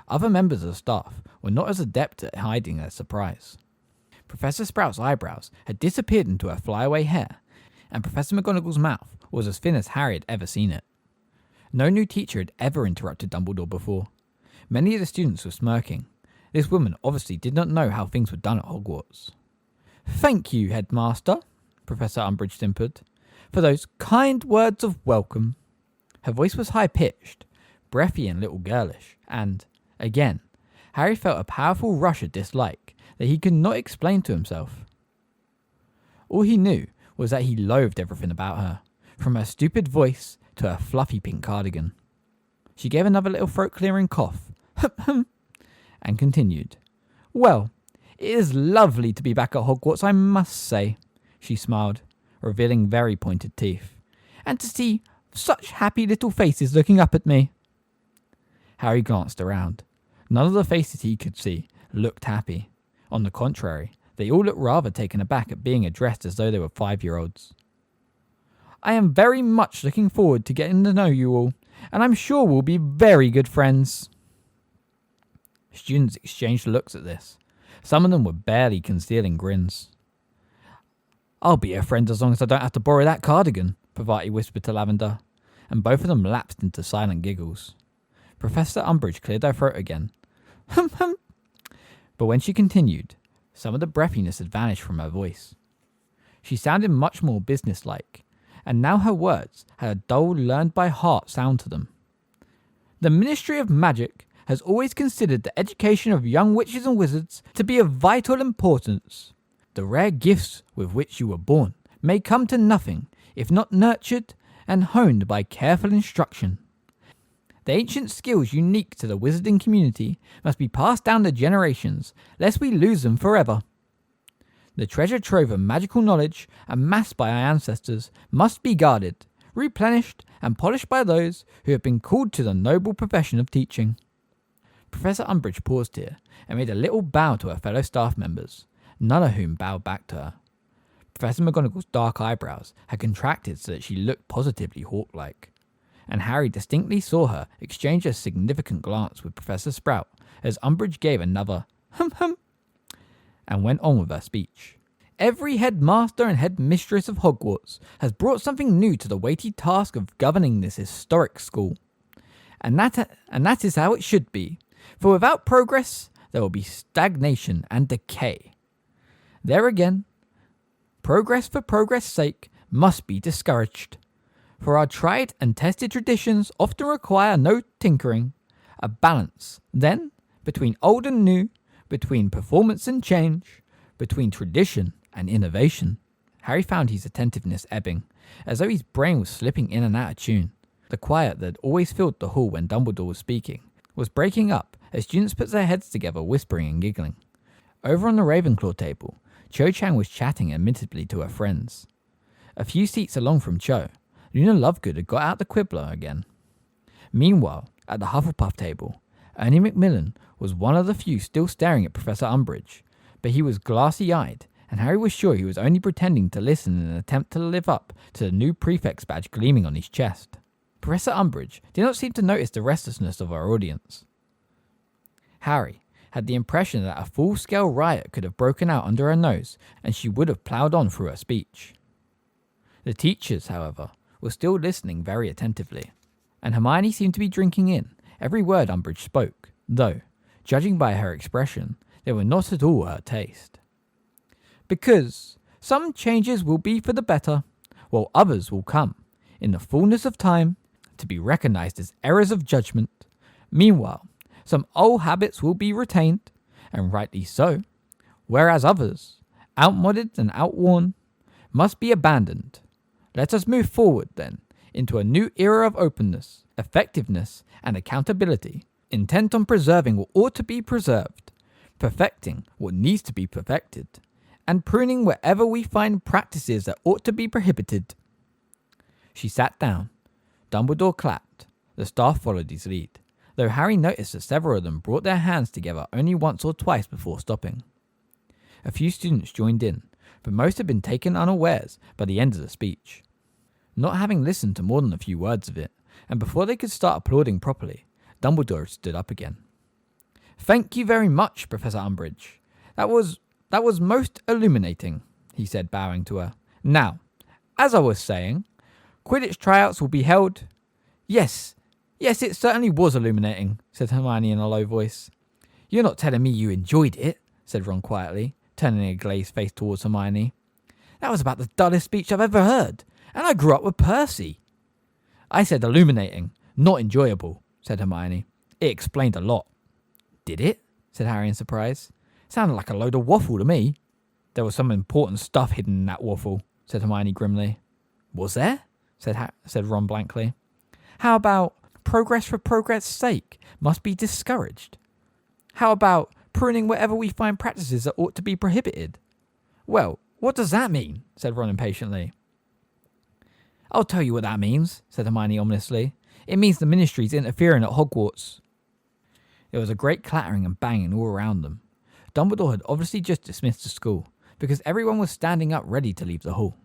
Speaker 2: Other members of the staff were not as adept at hiding their surprise. Professor Sprout's eyebrows had disappeared into her flyaway hair, and Professor McGonagall's mouth was as thin as Harry had ever seen it. No new teacher had ever interrupted Dumbledore before. Many of the students were smirking. This woman obviously did not know how things were done at Hogwarts. "Thank you, Headmaster," Professor Umbridge simpered, "for those kind words of welcome." Her voice was high-pitched, breathy and a little girlish, and, again, Harry felt a powerful rush of dislike that he could not explain to himself. All he knew was that he loathed everything about her, from her stupid voice to her fluffy pink cardigan. She gave another little throat-clearing cough, and continued. "Well, it is lovely to be back at Hogwarts, I must say," she smiled, revealing very pointed teeth, "and to see such happy little faces looking up at me." Harry glanced around. None of the faces he could see looked happy. On the contrary, they all looked rather taken aback at being addressed as though they were 5-year-olds. "I am very much looking forward to getting to know you all, and I'm sure we'll be very good friends." Students exchanged looks at this. Some of them were barely concealing grins. "I'll be a friend as long as I don't have to borrow that cardigan," Parvati whispered to Lavender, and both of them lapsed into silent giggles. Professor Umbridge cleared her throat again. But when she continued, some of the breathiness had vanished from her voice. She sounded much more businesslike, and now her words had a dull, learned-by-heart sound to them. "The Ministry of Magic has always considered the education of young witches and wizards to be of vital importance. The rare gifts with which you were born may come to nothing if not nurtured and honed by careful instruction. The ancient skills unique to the wizarding community must be passed down to generations, lest we lose them forever. The treasure trove of magical knowledge amassed by our ancestors must be guarded, replenished, and polished by those who have been called to the noble profession of teaching." Professor Umbridge paused here and made a little bow to her fellow staff members, none of whom bowed back to her. Professor McGonagall's dark eyebrows had contracted so that she looked positively hawk-like, and Harry distinctly saw her exchange a significant glance with Professor Sprout as Umbridge gave another hum and went on with her speech. Every headmaster and headmistress of Hogwarts has brought something new to the weighty task of governing this historic school. And that is how it should be, for without progress there will be stagnation and decay. There again, progress for progress' sake must be discouraged, for our tried and tested traditions often require no tinkering, a balance, then, between old and new, between performance and change, between tradition and innovation. Harry found his attentiveness ebbing, as though his brain was slipping in and out of tune. The quiet that had always filled the hall when Dumbledore was speaking was breaking up as students put their heads together, whispering and giggling. Over on the Ravenclaw table, Cho Chang was chatting admittedly to her friends. A few seats along from Cho, Luna Lovegood had got out the quibbler again. Meanwhile, at the Hufflepuff table, Ernie Macmillan was one of the few still staring at Professor Umbridge, but he was glassy-eyed, and Harry was sure he was only pretending to listen in an attempt to live up to the new prefect's badge gleaming on his chest. Professor Umbridge did not seem to notice the restlessness of our audience. Harry had the impression that a full-scale riot could have broken out under her nose, and she would have ploughed on through her speech. The teachers, however, were still listening very attentively, and Hermione seemed to be drinking in every word Umbridge spoke, though, judging by her expression, they were not at all her taste. Because some changes will be for the better, while others will come, in the fullness of time, to be recognized as errors of judgment. Meanwhile, some old habits will be retained, and rightly so, whereas others, outmoded and outworn, must be abandoned. Let us move forward, then, into a new era of openness, effectiveness, and accountability, intent on preserving what ought to be preserved, perfecting what needs to be perfected, and pruning wherever we find practices that ought to be prohibited. She sat down. Dumbledore clapped. The staff followed his lead, though Harry noticed that several of them brought their hands together only once or twice before stopping. A few students joined in, but most had been taken unawares by the end of the speech. Not having listened to more than a few words of it, and before they could start applauding properly, Dumbledore stood up again. "Thank you very much, Professor Umbridge. That was most illuminating," he said, bowing to her. "Now, as I was saying, Quidditch tryouts will be held..." Yes, it certainly was illuminating," said Hermione in a low voice. "You're not telling me you enjoyed it," said Ron quietly, turning a glazed face towards Hermione. "That was about the dullest speech I've ever heard, and I grew up with Percy." "I said illuminating, not enjoyable," said Hermione. "It explained a lot." "Did it?" said Harry in surprise. "Sounded like a load of waffle to me." "There was some important stuff hidden in that waffle," said Hermione grimly. "Was there?" said Ron blankly. "How about progress for progress' sake must be discouraged? How about pruning wherever we find practices that ought to be prohibited?" "Well, what does that mean?" said Ron impatiently. "I'll tell you what that means," said Hermione ominously. "It means the Ministry's interfering at Hogwarts." There was a great clattering and banging all around them. Dumbledore had obviously just dismissed the school, because everyone was standing up ready to leave the hall.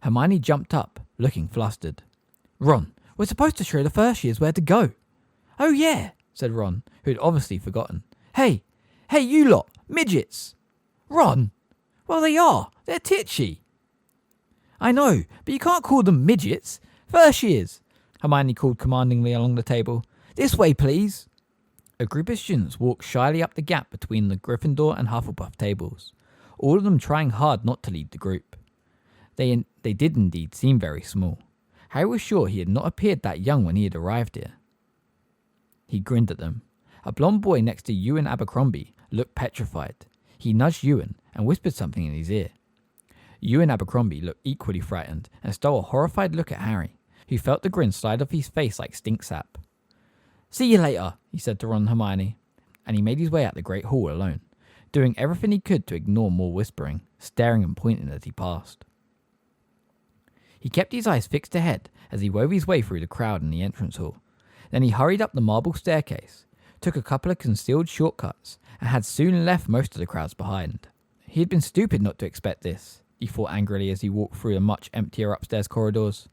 Speaker 2: Hermione jumped up, looking flustered. "Ron, we're supposed to show the first years where to go." "Oh yeah," said Ron, who had obviously forgotten. Hey, you lot, midgets." "Ron, well they are, they're titchy." "I know, but you can't call them midgets. First years," Hermione called commandingly along the table. "This way, please." A group of students walked shyly up the gap between the Gryffindor and Hufflepuff tables, all of them trying hard not to lead the group. They did indeed seem very small. Harry was sure he had not appeared that young when he had arrived here. He grinned at them. A blonde boy next to Ewan Abercrombie looked petrified. He nudged Ewan and whispered something in his ear. Ewan Abercrombie looked equally frightened and stole a horrified look at Harry, who felt the grin slide off his face like stink sap. "See you later," he said to Ron and Hermione, and he made his way out the Great Hall alone, doing everything he could to ignore more whispering, staring and pointing as he passed. He kept his eyes fixed ahead as he wove his way through the crowd in the entrance hall. Then he hurried up the marble staircase, took a couple of concealed shortcuts, and had soon left most of the crowds behind. He had been stupid not to expect this. he thought angrily as he walked through the much emptier upstairs corridors.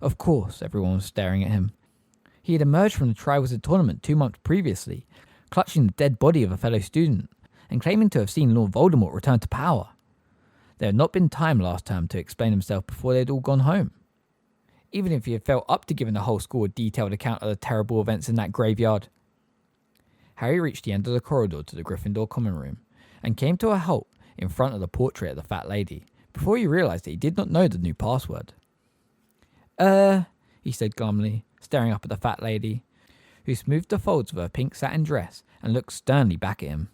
Speaker 2: Of course, everyone was staring at him. He had emerged from the Triwizard Tournament 2 months previously, clutching the dead body of a fellow student, and claiming to have seen Lord Voldemort return to power. There had not been time last term to explain himself before they had all gone home. Even if he had felt up to giving the whole school a detailed account of the terrible events in that graveyard. Harry reached the end of the corridor to the Gryffindor common room, and came to a halt in front of the portrait of the fat lady, before he realised that he did not know the new password. He said glumly, staring up at the fat lady, who smoothed the folds of her pink satin dress and looked sternly back at him.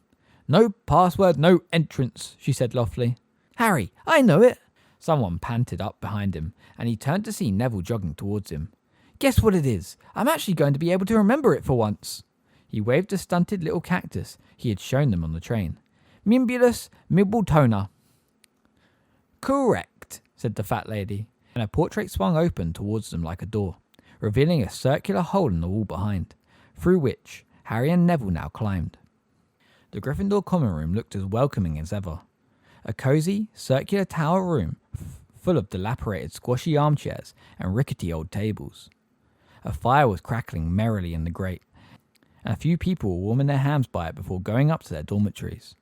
Speaker 2: No password, no entrance, she said loftily. Harry, I know it. Someone panted up behind him, and he turned to see Neville jogging towards him. Guess what it is? I'm actually going to be able to remember it for once. He waved the stunted little cactus he had shown them on the train. Mimbulus Mimbletoner. Correct, said the fat lady, and her portrait swung open towards them like a door, revealing a circular hole in the wall behind, through which Harry and Neville now climbed. The Gryffindor common room looked as welcoming as ever. A cosy, circular tower room full of dilapidated squashy armchairs and rickety old tables. A fire was crackling merrily in the grate, and a few people were warming their hams by it before going up to their dormitories.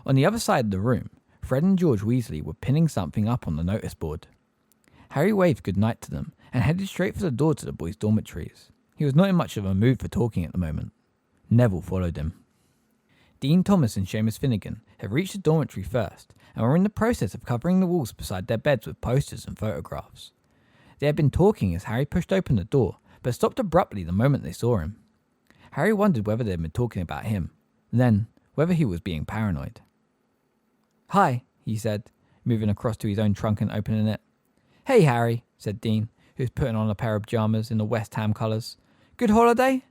Speaker 2: On the other side of the room, Fred and George Weasley were pinning something up on the notice board. Harry waved goodnight to them and headed straight for the door to the boys' dormitories. He was not in much of a mood for talking at the moment. Neville followed him. Dean Thomas and Seamus Finnegan had reached the dormitory first and were in the process of covering the walls beside their beds with posters and photographs. They had been talking as Harry pushed open the door, but stopped abruptly the moment they saw him. Harry wondered whether they had been talking about him, then whether he was being paranoid. Hi, he said, moving across to his own trunk and opening it. Hey, Harry, said Dean, who was putting on a pair of pyjamas in the West Ham colours. Good holiday?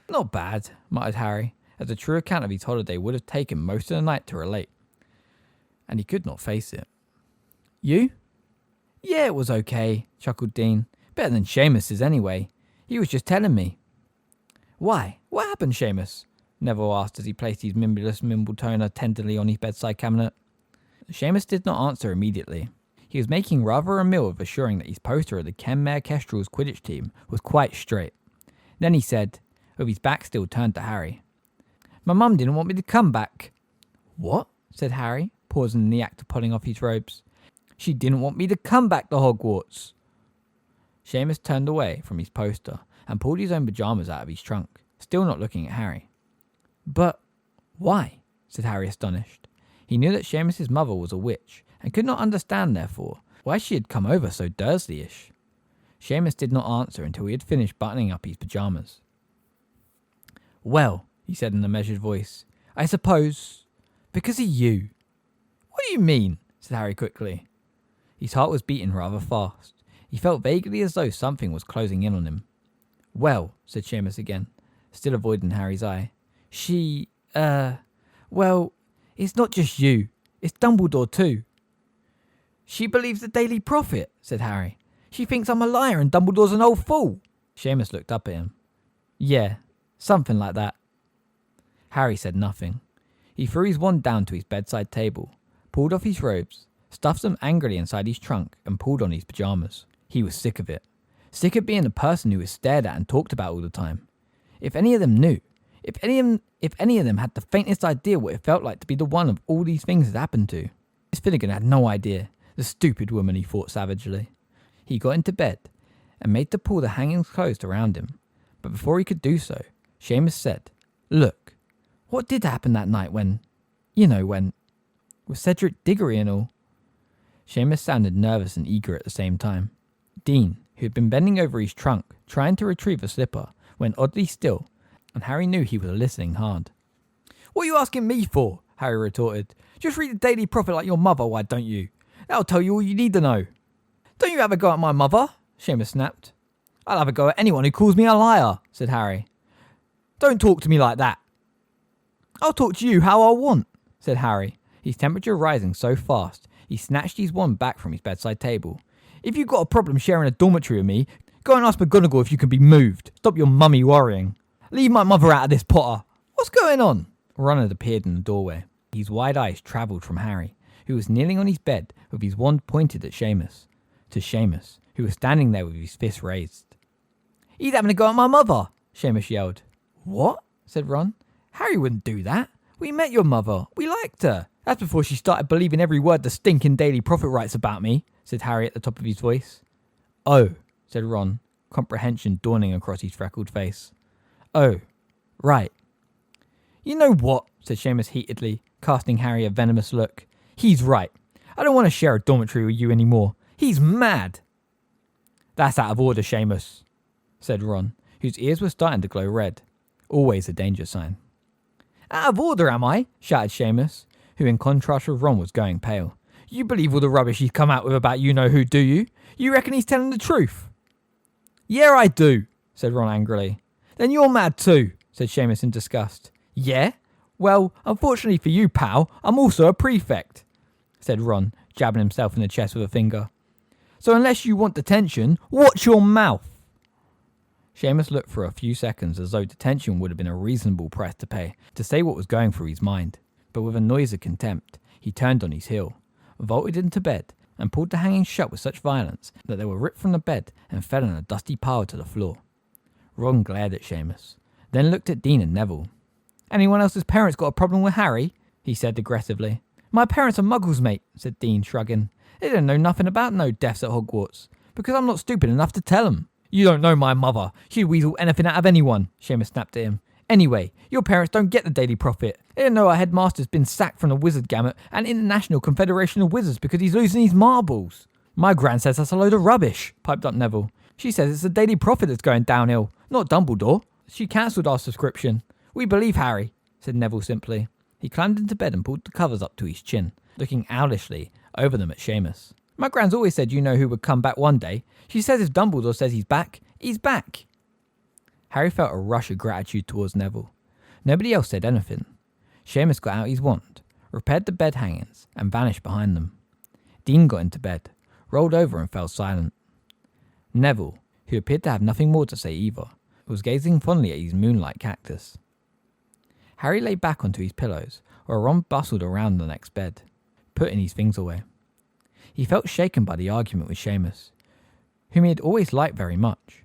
Speaker 2: Not bad, muttered Harry, as a true account of his holiday would have taken most of the night to relate. And he could not face it. You? Yeah, it was okay, chuckled Dean. Better than Seamus's anyway. He was just telling me. Why? What happened, Seamus? Neville asked as he placed his Mimbulus Mimbletoner tenderly on his bedside cabinet. Seamus did not answer immediately. He was making rather a meal of assuring that his poster of the Kenmare Kestrel's Quidditch team was quite straight. Then he said, with his back still turned to Harry, My mum didn't want me to come back. What? Said Harry, pausing in the act of pulling off his robes. She didn't want me to come back to Hogwarts. Seamus turned away from his poster and pulled his own pyjamas out of his trunk, still not looking at Harry. But why? Said Harry, astonished. He knew that Seamus's mother was a witch, and could not understand, therefore, why she had come over so Dursley-ish. Seamus did not answer until he had finished buttoning up his pyjamas. Well, he said in a measured voice, I suppose, because of you. What do you mean? Said Harry quickly. His heart was beating rather fast. He felt vaguely as though something was closing in on him. Well, said Seamus again, still avoiding Harry's eye. Well, it's not just you. It's Dumbledore too. She believes the Daily Prophet, said Harry. She thinks I'm a liar and Dumbledore's an old fool. Seamus looked up at him. Yeah, something like that. Harry said nothing. He threw his wand down to his bedside table, pulled off his robes, stuffed them angrily inside his trunk, and pulled on his pyjamas. He was sick of it. Sick of being the person who was stared at and talked about all the time. If any of them knew, if any of them had the faintest idea what it felt like to be the one of all these things had happened to. Miss Finnegan had no idea. The stupid woman, he thought savagely. He got into bed and made to pull the hangings closed around him. But before he could do so, Seamus said, Look, what did happen that night when, with Cedric Diggory and all? Seamus sounded nervous and eager at the same time. Dean, who had been bending over his trunk, trying to retrieve a slipper, went oddly still, and Harry knew he was listening hard. What are you asking me for? Harry retorted. Just read the Daily Prophet like your mother, why don't you? That'll tell you all you need to know. Don't you have a go at my mother? Seamus snapped. I'll have a go at anyone who calls me a liar, said Harry. Don't talk to me like that. I'll talk to you how I want, said Harry, his temperature rising so fast he snatched his wand back from his bedside table. If you've got a problem sharing a dormitory with me, go and ask McGonagall if you can be moved. Stop your mummy worrying. Leave my mother out of this, Potter. What's going on? Ron had appeared in the doorway. His wide eyes travelled from Harry, who was kneeling on his bed with his wand pointed at Seamus, who was standing there with his fist raised. "He's having a go at my mother," Seamus yelled. "What?" said Ron. "Harry wouldn't do that. We met your mother. We liked her. That's before she started believing every word the stinking Daily Prophet writes about me," said Harry at the top of his voice. "Oh," said Ron, comprehension dawning across his freckled face. "Oh, right." "You know what?" said Seamus heatedly, casting Harry a venomous look. "He's right. I don't want to share a dormitory with you anymore. He's mad." "That's out of order, Seamus," said Ron, whose ears were starting to glow red. Always a danger sign. "Out of order, am I?" shouted Seamus, who in contrast with Ron was going pale. "You believe all the rubbish he's come out with about you-know-who, do you? You reckon he's telling the truth?" "Yeah, I do," said Ron angrily. "Then you're mad too," said Seamus in disgust. "Yeah? Well, unfortunately for you, pal, I'm also a prefect," said Ron, jabbing himself in the chest with a finger. "So unless you want detention, watch your mouth." Seamus looked for a few seconds as though detention would have been a reasonable price to pay to say what was going through his mind, but with a noise of contempt, he turned on his heel, vaulted into bed, and pulled the hangings shut with such violence that they were ripped from the bed and fell in a dusty pile to the floor. Ron glared at Seamus, then looked at Dean and Neville. "Anyone else's parents got a problem with Harry?" he said aggressively. "My parents are muggles, mate," said Dean, shrugging. "They don't know nothing about no deaths at Hogwarts, because I'm not stupid enough to tell them." "You don't know my mother. She'd weasel anything out of anyone," Seamus snapped at him. "Anyway, your parents don't get the Daily Prophet. They don't know our headmaster's been sacked from the Wizard Gamut and International Confederation of Wizards because he's losing his marbles." "My gran says that's a load of rubbish," piped up Neville. "She says it's the Daily Prophet that's going downhill, not Dumbledore. She cancelled our subscription. We believe Harry," said Neville simply. He climbed into bed and pulled the covers up to his chin, looking owlishly over them at Seamus. "My gran's always said you-know-who would come back one day. She says if Dumbledore says he's back, he's back." Harry felt a rush of gratitude towards Neville. Nobody else said anything. Seamus got out his wand, repaired the bed hangings, and vanished behind them. Dean got into bed, rolled over and fell silent. Neville, who appeared to have nothing more to say either, was gazing fondly at his moonlight cactus. Harry lay back onto his pillows, while Ron bustled around the next bed, putting his things away. He felt shaken by the argument with Seamus, whom he had always liked very much.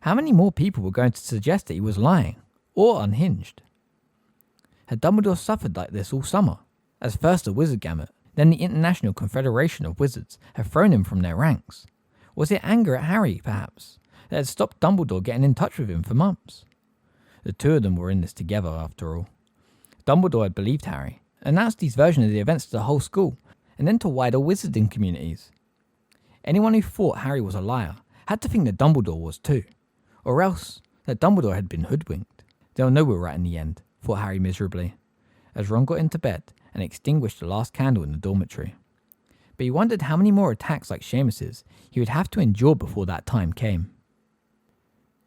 Speaker 2: How many more people were going to suggest that he was lying, or unhinged? Had Dumbledore suffered like this all summer? As first the Wizard Gamut, then the International Confederation of Wizards had thrown him from their ranks. Was it anger at Harry, perhaps, that had stopped Dumbledore getting in touch with him for months? The two of them were in this together, after all. Dumbledore had believed Harry, announced his version of the events to the whole school, and then to wider wizarding communities. Anyone who thought Harry was a liar had to think that Dumbledore was too, or else that Dumbledore had been hoodwinked. They'll know we're right in the end, thought Harry miserably, as Ron got into bed and extinguished the last candle in the dormitory. But he wondered how many more attacks like Seamus's he would have to endure before that time came.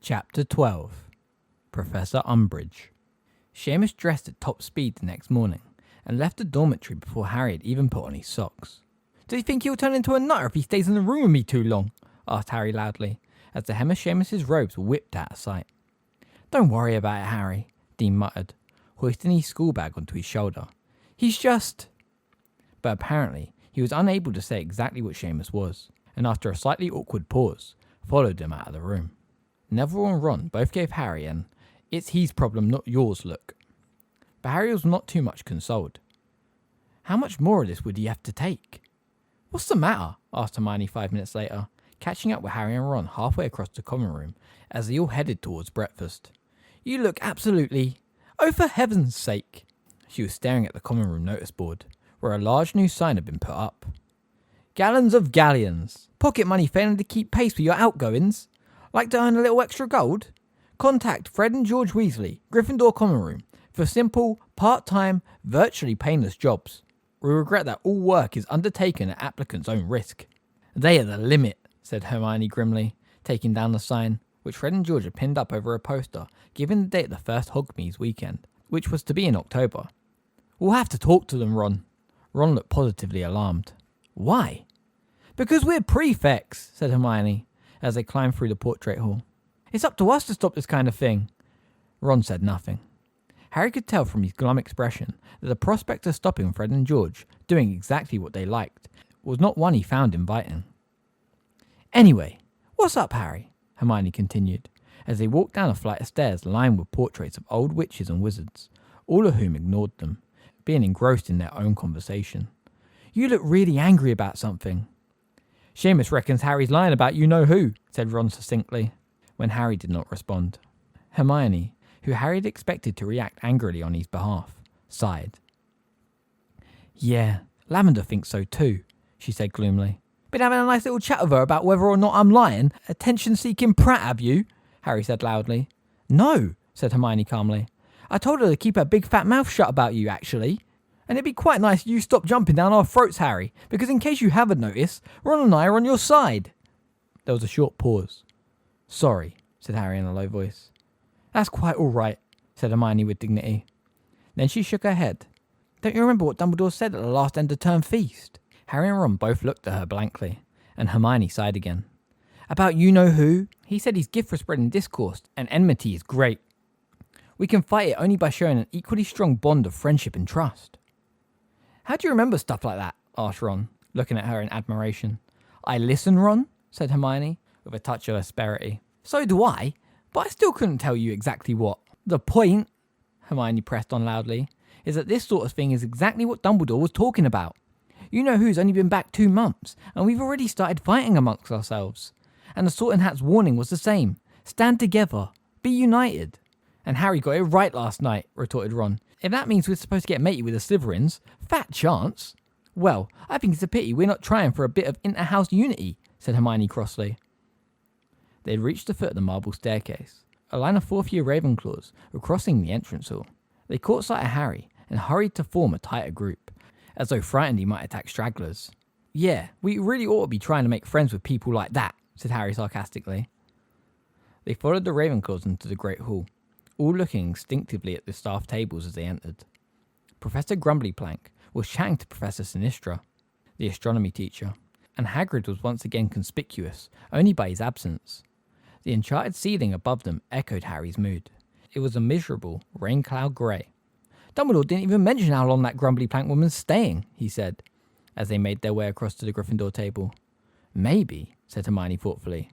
Speaker 2: Chapter 12. Professor Umbridge. Seamus dressed at top speed the next morning and left the dormitory before Harry had even put on his socks. "Does he think he'll turn into a nutter if he stays in the room with me too long?" asked Harry loudly, as the hem of Seamus's robes were whipped out of sight. "Don't worry about it, Harry," Dean muttered, hoisting his school bag onto his shoulder. "He's just..." But apparently he was unable to say exactly what Seamus was, and after a slightly awkward pause, followed him out of the room. Neville and Ron both gave Harry an "it's his problem, not yours" look. But Harry was not too much consoled. How much more of this would he have to take? "What's the matter?" asked Hermione 5 minutes later, catching up with Harry and Ron halfway across the common room as they all headed towards breakfast. "You look absolutely... Oh, for heaven's sake!" She was staring at the common room notice board, where a large new sign had been put up. "Gallons of galleons. Pocket money failing to keep pace with your outgoings. Like to earn a little extra gold? Contact Fred and George Weasley, Gryffindor Common Room, for simple, part-time, virtually painless jobs. We regret that all work is undertaken at applicants' own risk." "They are the limit," said Hermione grimly, taking down the sign, which Fred and George had pinned up over a poster, giving the date of the first Hogmees weekend, which was to be in October. "We'll have to talk to them, Ron." Ron looked positively alarmed. "Why?" "Because we're prefects," said Hermione, as they climbed through the portrait hall. "It's up to us to stop this kind of thing." Ron said nothing. Harry could tell from his glum expression that the prospect of stopping Fred and George doing exactly what they liked was not one he found inviting. Anyway, what's up, Harry? Hermione continued, as they walked down a flight of stairs lined with portraits of old witches and wizards, all of whom ignored them, being engrossed in their own conversation. You look really angry about something. Seamus reckons Harry's lying about you-know-who, said Ron succinctly, when Harry did not respond. Hermione, who Harry had expected to react angrily on his behalf, sighed. Yeah, Lavender thinks so too, she said gloomily. Been having a nice little chat with her about whether or not I'm lying? Attention-seeking prat, have you? Harry said loudly. No, said Hermione calmly. I told her to keep her big fat mouth shut about you, actually. And it'd be quite nice if you stopped jumping down our throats, Harry, because in case you haven't noticed, Ron and I are on your side. There was a short pause. Sorry, said Harry in a low voice. That's quite all right, said Hermione with dignity. Then she shook her head. Don't you remember what Dumbledore said at the last end-of-term feast? Harry and Ron both looked at her blankly, and Hermione sighed again. About you-know-who? He said his gift for spreading discourse and enmity is great. We can fight it only by showing an equally strong bond of friendship and trust. How do you remember stuff like that? Asked Ron, looking at her in admiration. I listen, Ron, said Hermione, with a touch of asperity. So do I, but I still couldn't tell you exactly what. The point, Hermione pressed on loudly, is that this sort of thing is exactly what Dumbledore was talking about. You know who's only been back 2 months, and we've already started fighting amongst ourselves. And the Sorting Hat's warning was the same. Stand together. Be united. And Harry got it right last night, retorted Ron. If that means we're supposed to get matey with the Slytherins, fat chance. Well, I think it's a pity we're not trying for a bit of inter-house unity, said Hermione crossly. They had reached the foot of the marble staircase. A line of fourth-year Ravenclaws were crossing the entrance hall. They caught sight of Harry and hurried to form a tighter group, as though frightened he might attack stragglers. Yeah, we really ought to be trying to make friends with people like that, said Harry sarcastically. They followed the Ravenclaws into the Great Hall, all looking instinctively at the staff tables as they entered. Professor Grumblyplank was chatting to Professor Sinistra, the astronomy teacher, and Hagrid was once again conspicuous, only by his absence. The enchanted ceiling above them echoed Harry's mood. It was a miserable, rain-cloud grey. Dumbledore didn't even mention how long that Grumblyplank woman's staying, he said, as they made their way across to the Gryffindor table. Maybe, said Hermione thoughtfully.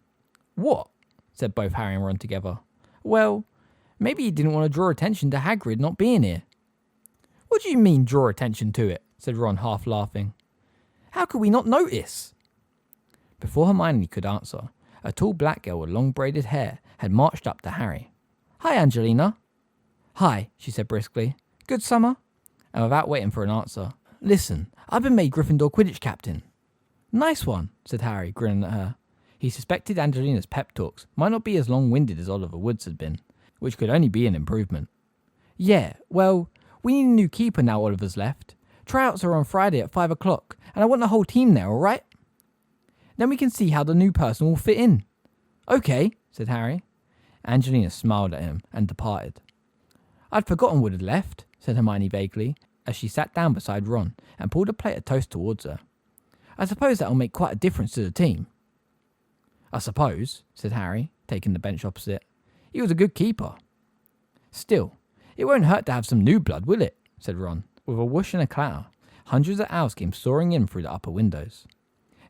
Speaker 2: What? Said both Harry and Ron together. Well, maybe he didn't want to draw attention to Hagrid not being here. What do you mean, draw attention to it? Said Ron, half laughing. How could we not notice? Before Hermione could answer, a tall black girl with long braided hair had marched up to Harry. Hi, Angelina. Hi, she said briskly. Good summer? And without waiting for an answer, listen, I've been made Gryffindor Quidditch captain. Nice one, said Harry, grinning at her. He suspected Angelina's pep talks might not be as long-winded as Oliver Wood's had been, which could only be an improvement. Yeah, well, we need a new keeper now Oliver's left. Tryouts are on Friday at 5 o'clock, and I want the whole team there, all right? Then we can see how the new person will fit in. Okay, said Harry. Angelina smiled at him and departed. I'd forgotten Wood had left, said Hermione vaguely, as she sat down beside Ron and pulled a plate of toast towards her. I suppose that'll make quite a difference to the team. I suppose, said Harry, taking the bench opposite. He was a good keeper. Still, it won't hurt to have some new blood, will it? Said Ron. With a whoosh and a clatter, hundreds of owls came soaring in through the upper windows.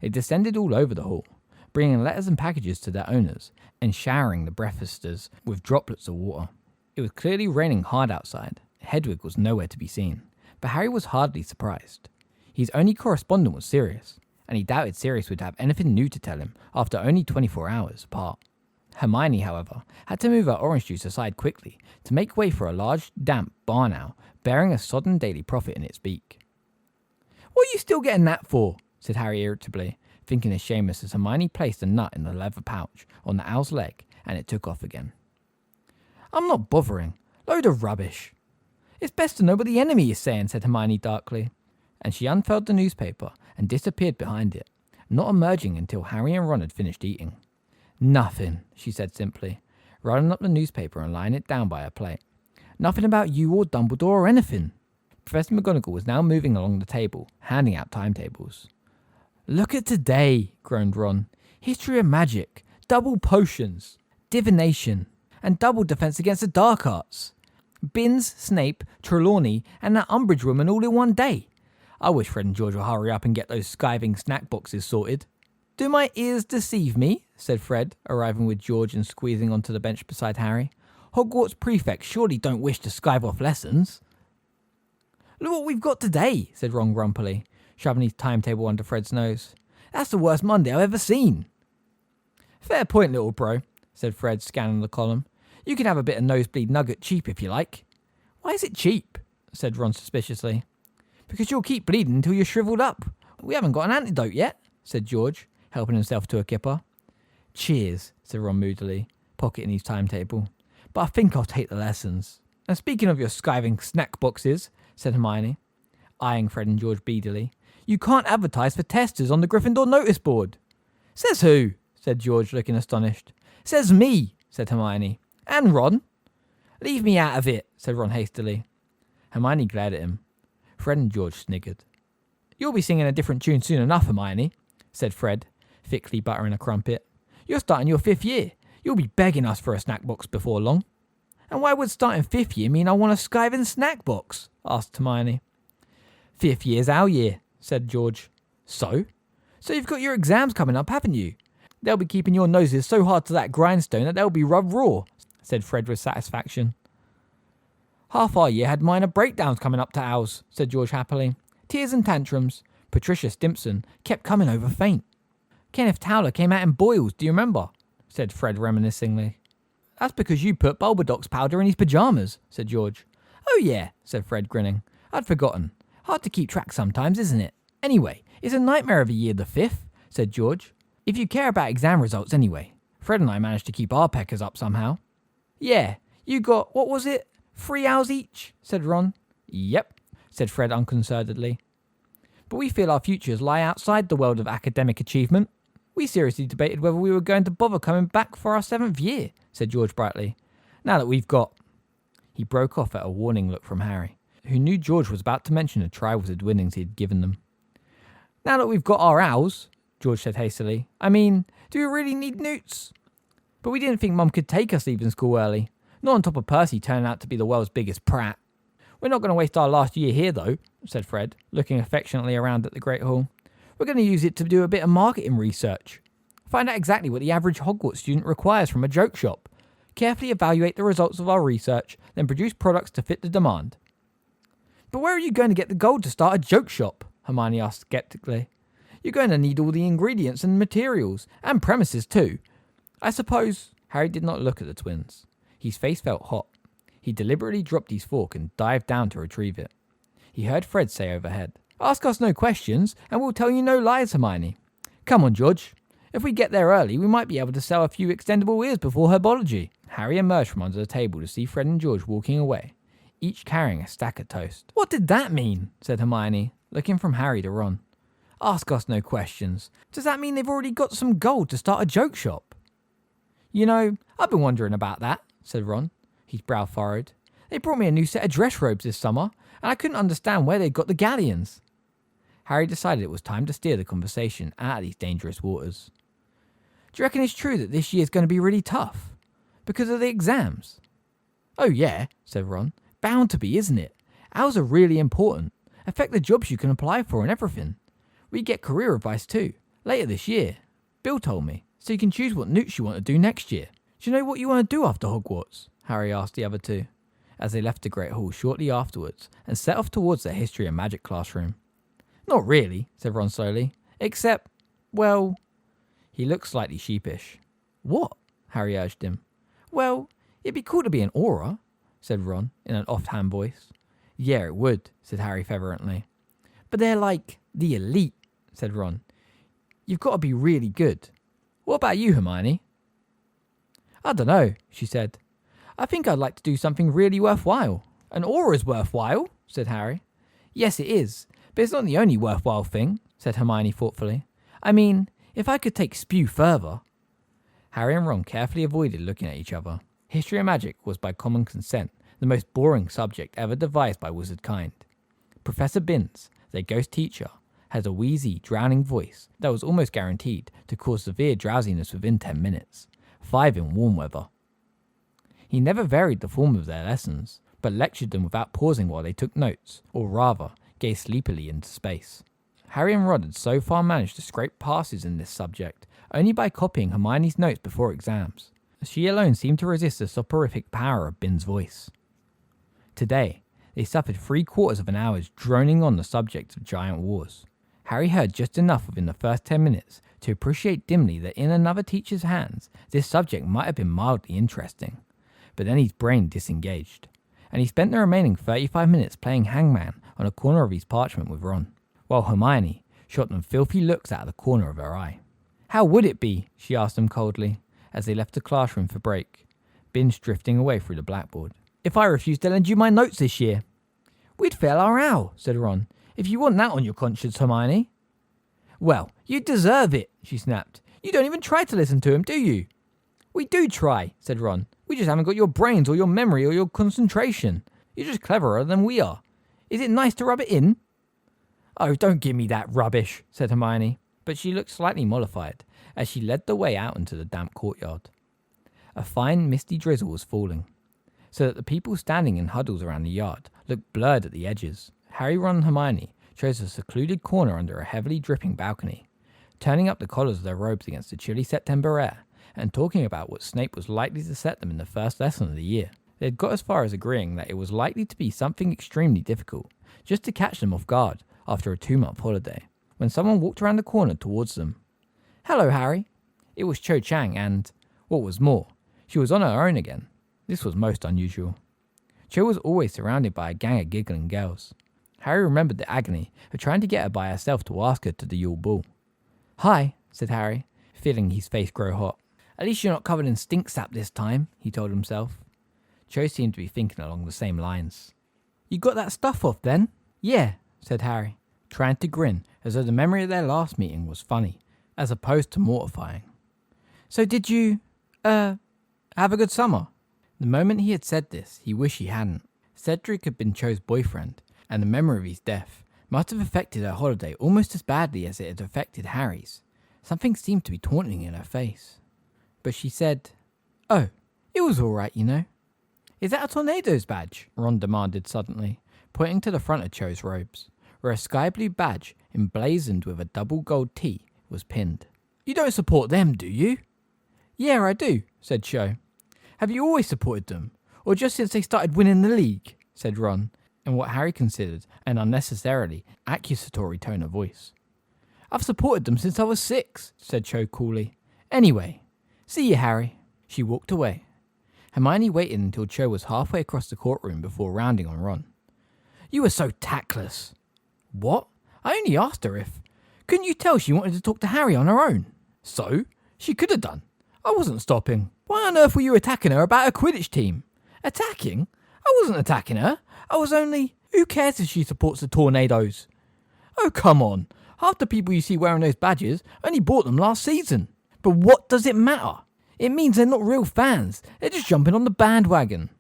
Speaker 2: They descended all over the hall, bringing letters and packages to their owners and showering the breakfasters with droplets of water. It was clearly raining hard outside. Hedwig was nowhere to be seen, but Harry was hardly surprised. His only correspondent was Sirius, and he doubted Sirius would have anything new to tell him after only 24 hours apart. Hermione, however, had to move her orange juice aside quickly to make way for a large, damp barn owl bearing a sodden Daily Prophet in its beak. What are you still getting that for? Said Harry irritably, thinking of Seamus as Hermione placed a nut in the leather pouch on the owl's leg and it took off again. I'm not bothering. Load of rubbish. It's best to know what the enemy is saying, said Hermione darkly, and she unfurled the newspaper and disappeared behind it, not emerging until Harry and Ron had finished eating. Nothing, she said simply, rolling up the newspaper and laying it down by her plate. Nothing about you or Dumbledore or anything. Professor McGonagall was now moving along the table, handing out timetables. Look at today, groaned Ron. History of magic, double potions, divination, and double defense against the dark arts. Binns, Snape, Trelawney, and that Umbridge woman all in one day. I wish Fred and George would hurry up and get those skiving snack boxes sorted. Do my ears deceive me? Said Fred, arriving with George and squeezing onto the bench beside Harry. Hogwarts prefects surely don't wish to skive off lessons. Look what we've got today, said Ron grumpily, shoving his timetable under Fred's nose. That's the worst Monday I've ever seen. Fair point, little bro, said Fred, scanning the column. You can have a bit of nosebleed nugget cheap if you like. Why is it cheap? Said Ron suspiciously. Because you'll keep bleeding until you're shriveled up. We haven't got an antidote yet, said George, helping himself to a kipper. Cheers, said Ron moodily, pocketing his timetable. But I think I'll take the lessons. And speaking of your skiving snack boxes, said Hermione, eyeing Fred and George beadily, you can't advertise for testers on the Gryffindor notice board. Says who? Said George, looking astonished. Says me, said Hermione. And Ron. Leave me out of it, said Ron hastily. Hermione glared at him. Fred and George sniggered. You'll be singing a different tune soon enough, Hermione, said Fred, thickly buttering a crumpet. You're starting your 5th year. You'll be begging us for a snack box before long. And why would starting 5th year mean I want a skiving snack box? Asked Hermione. 5th year's our year, said George. So? So you've got your exams coming up, haven't you? They'll be keeping your noses so hard to that grindstone that they'll be rubbed raw, said Fred with satisfaction. Half our year had minor breakdowns coming up to ours, said George happily. Tears and tantrums. Patricia Stimpson kept coming over faint. Kenneth Towler came out in boils, do you remember? Said Fred reminiscingly. That's because you put Bulbadox powder in his pyjamas, said George. Oh yeah, said Fred, grinning. I'd forgotten. Hard to keep track sometimes, isn't it? Anyway, it's a nightmare of a year, the 5th, said George. If you care about exam results anyway. Fred and I managed to keep our peckers up somehow. Yeah, you got, what was it? 3 hours each, said Ron. Yep, said Fred unconcernedly. But we feel our futures lie outside the world of academic achievement. We seriously debated whether we were going to bother coming back for our 7th year, said George brightly. Now that we've got... He broke off at a warning look from Harry, who knew George was about to mention the triwizard winnings he had given them. Now that we've got our owls, George said hastily. I mean, do we really need newts? But we didn't think Mum could take us leaving school early. Not on top of Percy turning out to be the world's biggest prat. We're not going to waste our last year here, though, said Fred, looking affectionately around at the Great Hall. We're going to use it to do a bit of marketing research. Find out exactly what the average Hogwarts student requires from a joke shop. Carefully evaluate the results of our research, then produce products to fit the demand. But where are you going to get the gold to start a joke shop? Hermione asked sceptically. You're going to need all the ingredients and materials, and premises too. I suppose... Harry did not look at the twins. His face felt hot. He deliberately dropped his fork and dived down to retrieve it. He heard Fred say overhead, Ask us no questions, and we'll tell you no lies, Hermione. Come on, George. If we get there early, we might be able to sell a few extendable ears before herbology. Harry emerged from under the table to see Fred and George walking away, each carrying a stack of toast. What did that mean? Said Hermione, looking from Harry to Ron. Ask us no questions. Does that mean they've already got some gold to start a joke shop? You know, I've been wondering about that, said Ron, his brow furrowed. They brought me a new set of dress robes this summer, and I couldn't understand where they'd got the galleons. Harry decided it was time to steer the conversation out of these dangerous waters. Do you reckon it's true that this year's going to be really tough? Because of the exams? Oh yeah, said Ron. Bound to be, isn't it? Ours are really important. Affect the jobs you can apply for and everything. We get career advice too, later this year. Bill told me, so you can choose what newts you want to do next year. Do you know what you want to do after Hogwarts? Harry asked the other two, as they left the Great Hall shortly afterwards and set off towards their history and magic classroom. Not really, said Ron slowly, except, well... He looked slightly sheepish. What? Harry urged him. Well, it'd be cool to be an Auror, said Ron in an offhand voice. Yeah, it would, said Harry fervently. But they're like the elite, said Ron. You've got to be really good. What about you, Hermione? I don't know, she said. I think I'd like to do something really worthwhile. An Auror is worthwhile, said Harry. Yes, it is, but it's not the only worthwhile thing, said Hermione thoughtfully. I mean, if I could take Spew further. Harry and Ron carefully avoided looking at each other. History and magic was by common consent the most boring subject ever devised by wizard kind. Professor Binns, their ghost teacher, has a wheezy, drowning voice that was almost guaranteed to cause severe drowsiness within 10 minutes, 5 in warm weather. He never varied the form of their lessons, but lectured them without pausing while they took notes, or rather, gazed sleepily into space. Harry and Ron had so far managed to scrape passes in this subject only by copying Hermione's notes before exams. She alone seemed to resist the soporific power of Bin's voice. Today, they suffered 3/4 of an hour's droning on the subject of giant wars. Harry heard just enough within the first 10 minutes to appreciate dimly that in another teacher's hands, this subject might have been mildly interesting. But then his brain disengaged, and he spent the remaining 35 minutes playing hangman on a corner of his parchment with Ron, while Hermione shot them filthy looks out of the corner of her eye. "How would it be?" she asked them coldly, as they left the classroom for break, Binge drifting away through the blackboard. "If I refused to lend you my notes this year?" "We'd fail our owl," said Ron. "If you want that on your conscience, Hermione." "Well, you deserve it," she snapped. "You don't even try to listen to him, do you?" "We do try," said Ron. "We just haven't got your brains or your memory or your concentration. You're just cleverer than we are. Is it nice to rub it in?" "Oh, don't give me that rubbish," said Hermione, but she looked slightly mollified as she led the way out into the damp courtyard. A fine misty drizzle was falling, so that the people standing in huddles around the yard looked blurred at the edges. Harry, Ron and Hermione chose a secluded corner under a heavily dripping balcony, turning up the collars of their robes against the chilly September air and talking about what Snape was likely to set them in the first lesson of the year. They had got as far as agreeing that it was likely to be something extremely difficult, just to catch them off guard after a 2-month holiday, when someone walked around the corner towards them. "Hello, Harry." It was Cho Chang and, what was more, she was on her own again. This was most unusual. Cho was always surrounded by a gang of giggling girls. Harry remembered the agony of trying to get her by herself to ask her to the Yule Ball. "Hi," said Harry, feeling his face grow hot. "At least you're not covered in stink sap this time," he told himself. Cho seemed to be thinking along the same lines. "You got that stuff off then?" "Yeah," said Harry, trying to grin as though the memory of their last meeting was funny, as opposed to mortifying. "So did you, have a good summer?" The moment he had said this, he wished he hadn't. Cedric had been Cho's boyfriend, and the memory of his death must have affected her holiday almost as badly as it had affected Harry's. Something seemed to be taunting in her face. But she said, "Oh, it was all right, you know." "Is that a Tornadoes badge?" Ron demanded suddenly, pointing to the front of Cho's robes, where a sky blue badge emblazoned with a double gold T was pinned. "You don't support them, do you?" "Yeah, I do," said Cho. "Have you always supported them, or just since they started winning the league?" said Ron, in what Harry considered an unnecessarily accusatory tone of voice. "I've supported them since I was 6, said Cho coolly. "Anyway, see you, Harry." She walked away. Hermione waited until Cho was halfway across the courtroom before rounding on Ron. "You were so tactless." "What? I only asked her if..." "Couldn't you tell she wanted to talk to Harry on her own?" "So? She could have done. I wasn't stopping. Why on earth were you attacking her about her Quidditch team?" "Attacking? I wasn't attacking her. I was only... Who cares if she supports the Tornadoes?" "Oh, come on. Half the people you see wearing those badges only bought them last season." "But what does it matter? It means they're not real fans. They're just jumping on the bandwagon."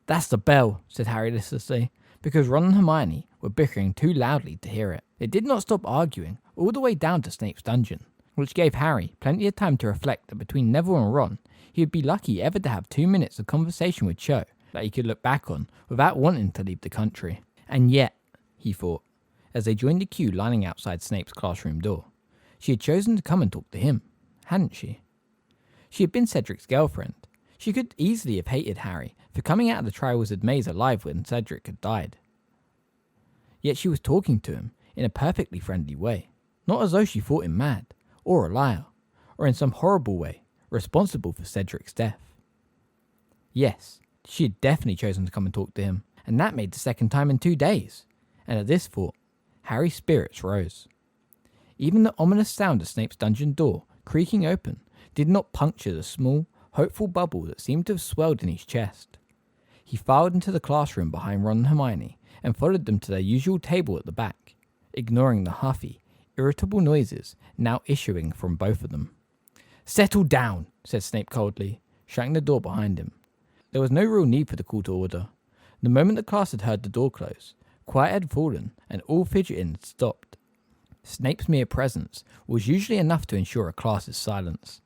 Speaker 2: "That's the bell," said Harry listlessly, because Ron and Hermione were bickering too loudly to hear it. They did not stop arguing all the way down to Snape's dungeon, which gave Harry plenty of time to reflect that between Neville and Ron, he would be lucky ever to have 2 minutes of conversation with Cho that he could look back on without wanting to leave the country. And yet, he thought, as they joined the queue lining outside Snape's classroom door, she had chosen to come and talk to him, hadn't she? She had been Cedric's girlfriend. She could easily have hated Harry for coming out of the Triwizard Maze alive when Cedric had died. Yet she was talking to him in a perfectly friendly way, not as though she thought him mad, or a liar, or in some horrible way responsible for Cedric's death. Yes, she had definitely chosen to come and talk to him, and that made the second time in 2 days. And at this thought, Harry's spirits rose. Even the ominous sound of Snape's dungeon door creaking open did not puncture the small, hopeful bubble that seemed to have swelled in his chest. He filed into the classroom behind Ron and Hermione and followed them to their usual table at the back, ignoring the huffy, irritable noises now issuing from both of them. "Settle down," said Snape coldly, shutting the door behind him. There was no real need for the call to order. The moment the class had heard the door close, quiet had fallen and all fidgeting had stopped. Snape's mere presence was usually enough to ensure a class's silence.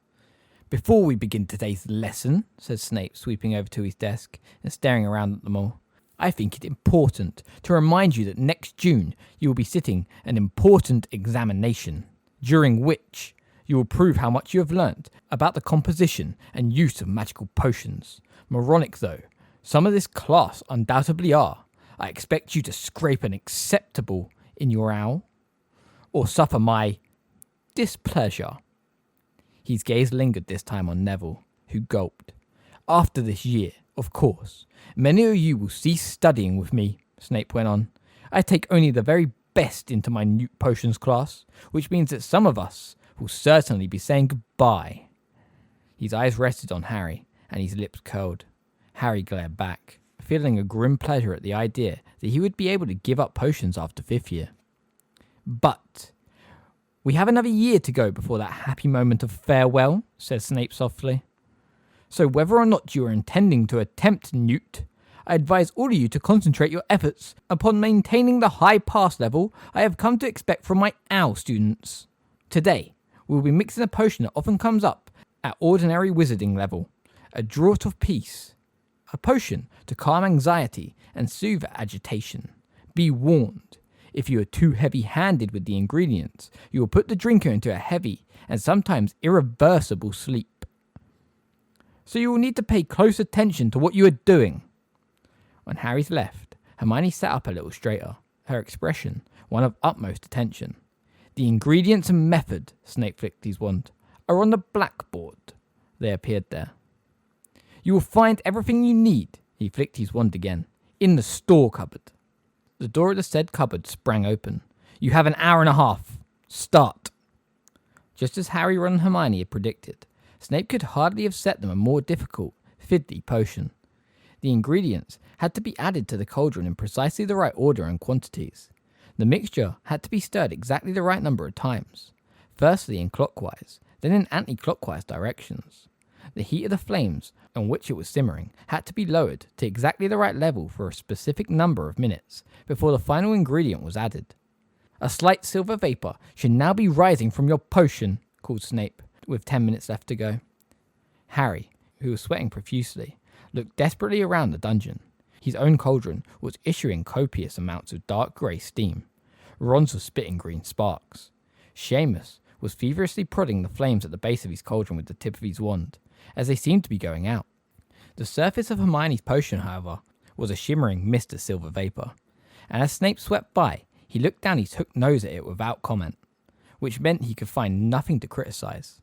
Speaker 2: "Before we begin today's lesson," said Snape, sweeping over to his desk and staring around at them all, I think it important to remind you that next June you will be sitting an important examination, during which you will prove how much you have learnt about the composition and use of magical potions. Moronic though some of this class undoubtedly are, I expect you to scrape an acceptable in your owl, or suffer my displeasure. His gaze lingered this time on Neville, who gulped. After this year, of course, many of you will cease studying with me, Snape went on. I take only the very best into my Newt Potions class, which means that some of us will certainly be saying goodbye. His eyes rested on Harry, and his lips curled. Harry glared back, feeling a grim pleasure at the idea that he would be able to give up potions after 5th year. But we have another year to go before that happy moment of farewell, said Snape softly. So whether or not you are intending to attempt Newt, I advise all of you to concentrate your efforts upon maintaining the high pass level I have come to expect from my OWL students. Today, we will be mixing a potion that often comes up at ordinary wizarding level, a draught of peace, a potion to calm anxiety and soothe agitation. Be warned, if you are too heavy-handed with the ingredients, you will put the drinker into a heavy and sometimes irreversible sleep. So you will need to pay close attention to what you are doing. On Harry's left, Hermione sat up a little straighter, her expression one of utmost attention. The ingredients and method, Snape flicked his wand, are on the blackboard. They appeared there. You will find everything you need, he flicked his wand again, in the store cupboard. The door of the said cupboard sprang open. You have an hour and a half. Start. Just as Harry, Ron and Hermione had predicted, Snape could hardly have set them a more difficult, fiddly potion. The ingredients had to be added to the cauldron in precisely the right order and quantities. The mixture had to be stirred exactly the right number of times, firstly in clockwise, then in anti-clockwise directions. The heat of the flames on which it was simmering had to be lowered to exactly the right level for a specific number of minutes before the final ingredient was added. A slight silver vapour should now be rising from your potion, called Snape, with 10 minutes left to go. Harry, who was sweating profusely, looked desperately around the dungeon. His own cauldron was issuing copious amounts of dark grey steam. Ron's was spitting green sparks. Seamus was feverishly prodding the flames at the base of his cauldron with the tip of his wand, as they seemed to be going out. The surface of Hermione's potion, however, was a shimmering mist of silver vapour, and as Snape swept by, he looked down his hooked nose at it without comment, which meant he could find nothing to criticise.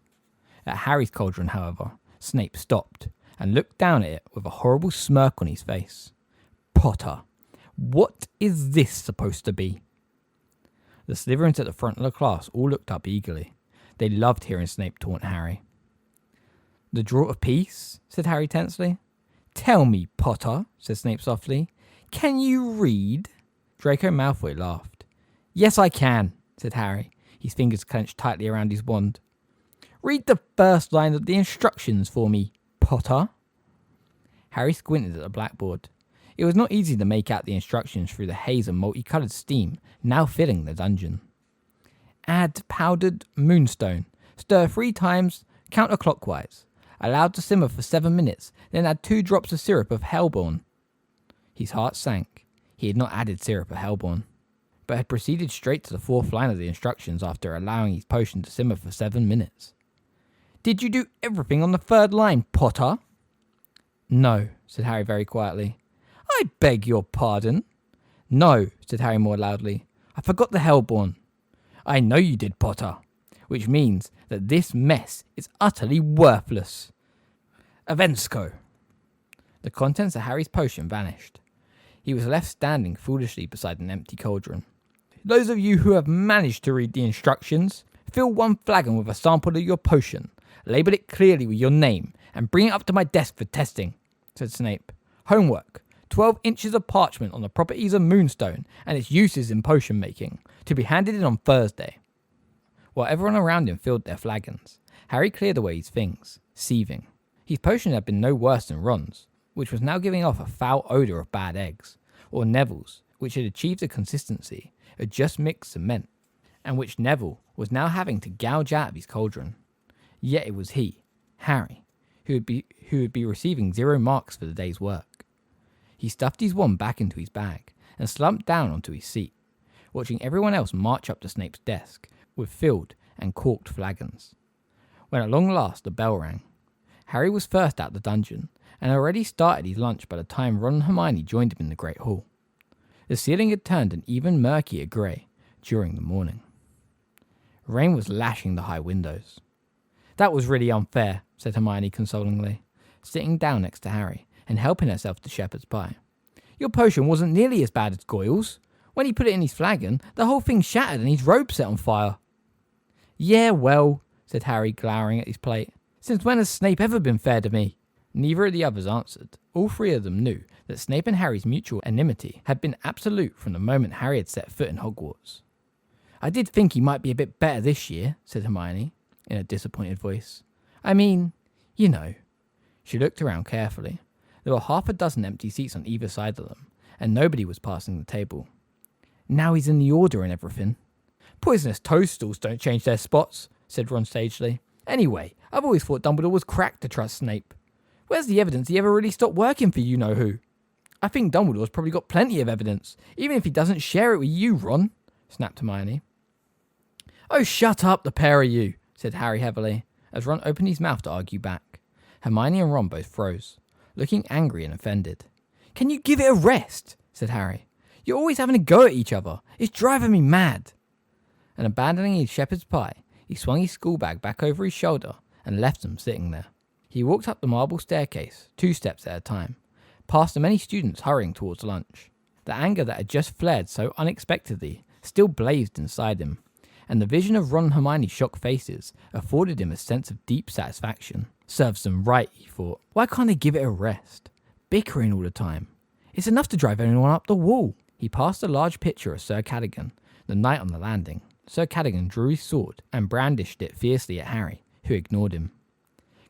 Speaker 2: At Harry's cauldron, however, Snape stopped, and looked down at it with a horrible smirk on his face. Potter, what is this supposed to be? The Slytherins at the front of the class all looked up eagerly. They loved hearing Snape taunt Harry. The draught of peace, said Harry tensely. Tell me, Potter, said Snape softly. Can you read? Draco Malfoy laughed. Yes, I can, said Harry, his fingers clenched tightly around his wand. Read the first line of the instructions for me, Potter. Harry squinted at the blackboard. It was not easy to make out the instructions through the haze of multicoloured steam now filling the dungeon. Add powdered moonstone. Stir 3 times counterclockwise. Allowed to simmer for 7 minutes, then add 2 drops of syrup of hellebore. His heart sank. He had not added syrup of hellebore, but had proceeded straight to the 4th line of the instructions after allowing his potion to simmer for 7 minutes. Did you do everything on the 3rd line, Potter? No, said Harry very quietly. I beg your pardon. No, said Harry more loudly. I forgot the hellebore. I know you did, Potter, which means that this mess is utterly worthless. Avensco. The contents of Harry's potion vanished. He was left standing foolishly beside an empty cauldron. Those of you who have managed to read the instructions, fill 1 flagon with a sample of your potion, label it clearly with your name, and bring it up to my desk for testing, said Snape. Homework. 12 inches of parchment on the properties of moonstone and its uses in potion making, to be handed in on Thursday. While everyone around him filled their flagons, Harry cleared away his things, seething. His potion had been no worse than Ron's, which was now giving off a foul odour of bad eggs, or Neville's, which had achieved a consistency of just mixed cement, and which Neville was now having to gouge out of his cauldron. Yet it was he, Harry, who would be receiving 0 marks for the day's work.
Speaker 1: He stuffed his wand back into his bag and slumped down onto his seat, watching everyone else march up to Snape's desk with filled and corked flagons. When at long last the bell rang, Harry was first out the dungeon and already started his lunch by the time Ron and Hermione joined him in the Great Hall. The ceiling had turned an even murkier grey during the morning. Rain was lashing the high windows. "That was really unfair," said Hermione consolingly, sitting down next to Harry and helping herself to shepherd's pie. "Your potion wasn't nearly as bad as Goyle's. When he put it in his flagon, the whole thing shattered and his robe set on fire." "Yeah, well," said Harry, glowering at his plate. "Since when has Snape ever been fair to me?" Neither of the others answered. All three of them knew that Snape and Harry's mutual enmity had been absolute from the moment Harry had set foot in Hogwarts. "I did think he might be a bit better this year," said Hermione, in a disappointed voice. "I mean, you know." She looked around carefully. There were half a dozen empty seats on either side of them, and nobody was passing the table. "Now he's in the Order and everything." "Poisonous toadstools don't change their spots," said Ron sagely. "Anyway, I've always thought Dumbledore was cracked to trust Snape. Where's the evidence he ever really stopped working for you-know-who?" "I think Dumbledore's probably got plenty of evidence, even if he doesn't share it with you, Ron," snapped Hermione. "Oh, shut up, the pair of you," said Harry heavily, as Ron opened his mouth to argue back. Hermione and Ron both froze, looking angry and offended. "Can you give it a rest?" said Harry. "You're always having a go at each other. It's driving me mad." And abandoning his shepherd's pie, he swung his school bag back over his shoulder and left them sitting there. He walked up the marble staircase, 2 steps at a time, past the many students hurrying towards lunch. The anger that had just flared so unexpectedly still blazed inside him, and the vision of Ron and Hermione's shocked faces afforded him a sense of deep satisfaction. Serves them right, he thought. Why can't they give it a rest? Bickering all the time. It's enough to drive anyone up the wall. He passed a large picture of Sir Cadogan, the knight on the landing. Sir Cadogan drew his sword and brandished it fiercely at Harry, who ignored him.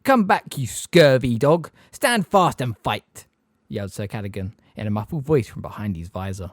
Speaker 1: "Come back, you scurvy dog! Stand fast and fight!" yelled Sir Cadogan in a muffled voice from behind his visor.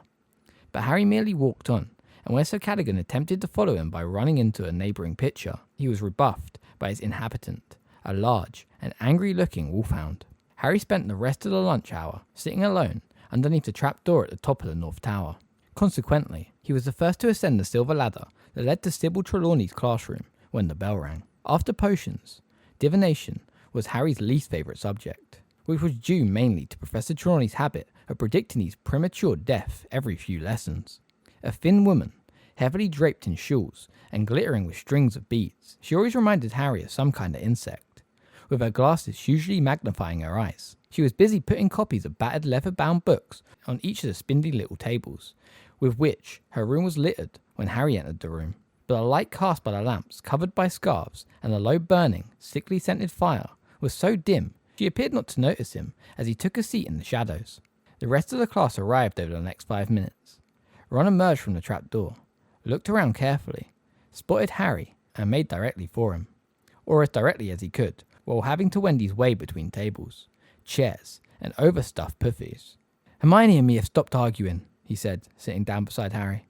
Speaker 1: But Harry merely walked on, and when Sir Cadogan attempted to follow him by running into a neighbouring pitcher, he was rebuffed by its inhabitant, a large and angry-looking wolfhound. Harry spent the rest of the lunch hour sitting alone underneath the trapdoor at the top of the North Tower. Consequently, he was the first to ascend the silver ladder that led to Sybil Trelawney's classroom when the bell rang. After potions, divination was Harry's least favourite subject, which was due mainly to Professor Trelawney's habit of predicting his premature death every few lessons. A thin woman, heavily draped in shawls and glittering with strings of beads, she always reminded Harry of some kind of insect, with her glasses hugely magnifying her eyes. She was busy putting copies of battered leather-bound books on each of the spindly little tables, with which her room was littered when Harry entered the room. But the light cast by the lamps, covered by scarves, and the low-burning, sickly-scented fire was so dim she appeared not to notice him as he took a seat in the shadows. The rest of the class arrived over the next 5 minutes. Ron emerged from the trapdoor, looked around carefully, spotted Harry, and made directly for him, or as directly as he could, while having to wend his way between tables, chairs, and overstuffed puffies. "Hermione and me have stopped arguing," he said, sitting down beside Harry.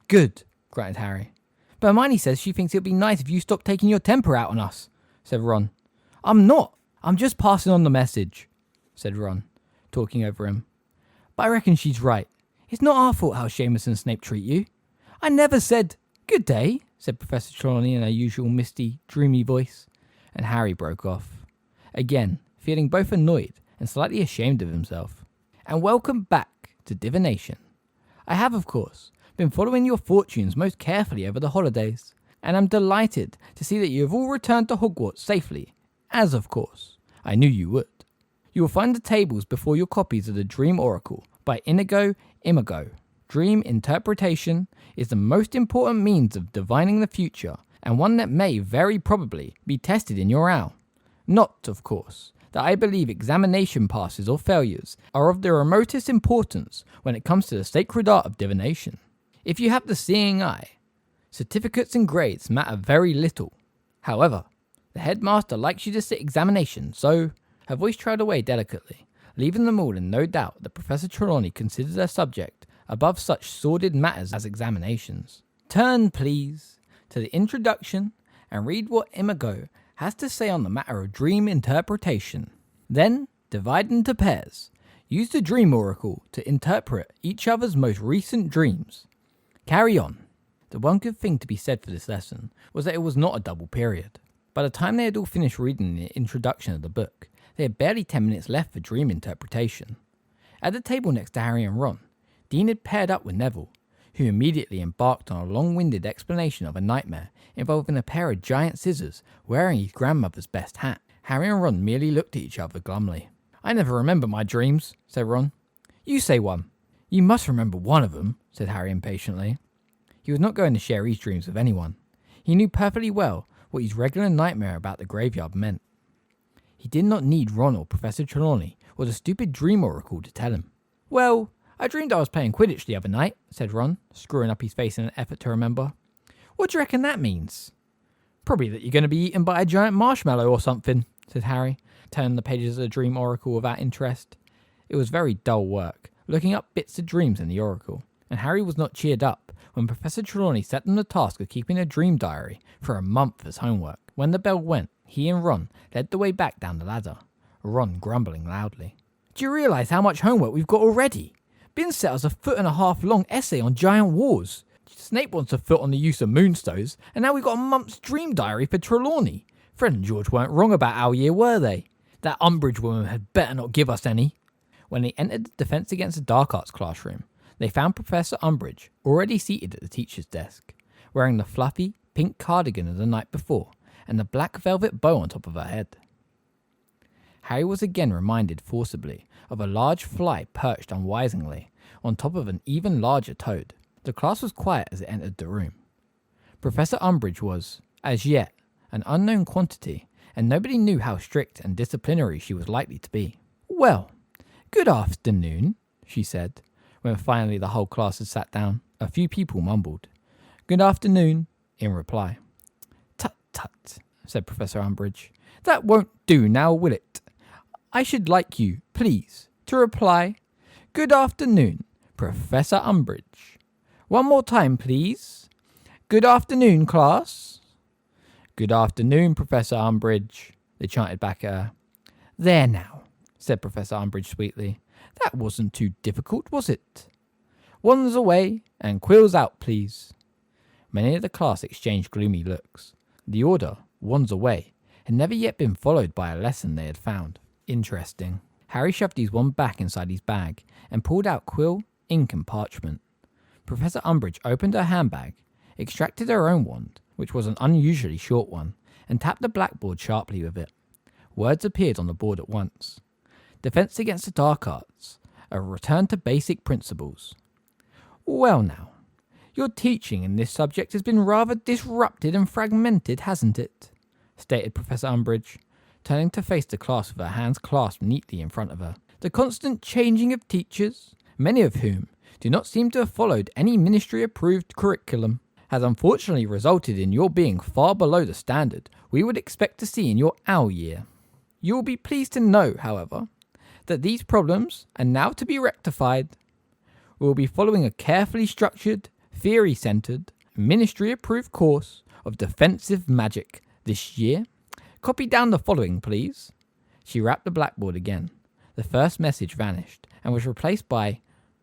Speaker 1: "Good," grunted Harry. "But Hermione says she thinks it would be nice if you stopped taking your temper out on us," said Ron. "I'm not. I'm just passing on the message," said Ron, talking over him. "But I reckon she's right. It's not our fault how Seamus and Snape treat you. I never said—" "Good day," said Professor Trelawney in her usual misty, dreamy voice, and Harry broke off, again feeling both annoyed and slightly ashamed of himself. "And welcome back to divination. I have, of course, been following your fortunes most carefully over the holidays, and I'm delighted to see that you have all returned to Hogwarts safely, as, of course, I knew you would. You will find the tables before your copies of the Dream Oracle by Inigo Imago. Dream interpretation is the most important means of divining the future, and one that may very probably be tested in your hour. Not, of course, that I believe examination passes or failures are of the remotest importance when it comes to the sacred art of divination. If you have the seeing eye, certificates and grades matter very little. However, the headmaster likes you to sit examination, so—" Her voice trailed away delicately, leaving them all in no doubt that Professor Trelawney considered their subject above such sordid matters as examinations. "Turn, please, to the introduction and read what Imago has to say on the matter of dream interpretation. Then, divide into pairs.
Speaker 2: Use the dream oracle to interpret each other's most recent dreams. Carry on. The one good thing to be said for this lesson was that it was not a double period. By the time they had all finished reading the introduction of the book, they had barely 10 minutes left for dream interpretation. At the table next to Harry and Ron, Dean had paired up with Neville, who immediately embarked on a long-winded explanation of a nightmare involving a pair of giant scissors wearing his grandmother's best hat. Harry and Ron merely looked at each other glumly. I never remember my dreams, said Ron. You say one. You must remember one of them, said Harry impatiently. He was not going to share his dreams with anyone. He knew perfectly well what his regular nightmare about the graveyard meant. He did not need Ron or Professor Trelawney or the stupid dream oracle to tell him. Well, I dreamed I was playing Quidditch the other night, said Ron, screwing up his face in an effort to remember. What do you reckon that means? Probably that you're going to be eaten by a giant marshmallow or something, said Harry, turning the pages of the dream oracle without interest. It was very dull work, looking up bits of dreams in the oracle, and Harry was not cheered up when Professor Trelawney set them the task of keeping a dream diary for a month as homework. When the bell went, he and Ron led the way back down the ladder, Ron grumbling loudly. Do you realise how much homework we've got already? Bin set us a 1.5 foot long essay on giant wars. Snape wants a foot on the use of moonstones, and now we've got a month's dream diary for Trelawney. Fred and George weren't wrong about our year, were they? That Umbridge woman had better not give us any. When they entered the Defence Against the Dark Arts classroom, they found Professor Umbridge already seated at the teacher's desk, wearing the fluffy pink cardigan of the night before and the black velvet bow on top of her head. Harry was again reminded forcibly of a large fly perched unwisely on top of an even larger toad. The class was quiet as it entered the room. Professor Umbridge was, as yet, an unknown quantity, and nobody knew how strict and disciplinary she was likely to be. Well, good afternoon, she said, when finally the whole class had sat down. A few people mumbled, "Good afternoon," in reply. Tut, tut, said Professor Umbridge. That won't do now, will it? I should like you, please, to reply, "Good afternoon, Professor Umbridge." One more time, please. Good afternoon, class. Good afternoon, Professor Umbridge, they chanted back at her. There now, said Professor Umbridge sweetly. That wasn't too difficult, was it? Wands away and quills out, please. Many of the class exchanged gloomy looks. The order, wands away, had never yet been followed by a lesson they had found interesting. Harry shoved his wand back inside his bag and pulled out quill, ink and parchment. Professor Umbridge opened her handbag, extracted her own wand, which was an unusually short one, and tapped the blackboard sharply with it. Words appeared on the board at once. Defence Against the Dark Arts, a return to basic principles. Well now, your teaching in this subject has been rather disrupted and fragmented, hasn't it? Stated Professor Umbridge, turning to face the class with her hands clasped neatly in front of her. The constant changing of teachers, many of whom do not seem to have followed any ministry-approved curriculum, has unfortunately resulted in your being far below the standard we would expect to see in your OWL year. You will be pleased to know, however, that these problems are now to be rectified. We will be following a carefully structured, theory-centered, ministry-approved course of defensive magic this year. Copy down the following, please. She rapped the blackboard again. The first message vanished and was replaced by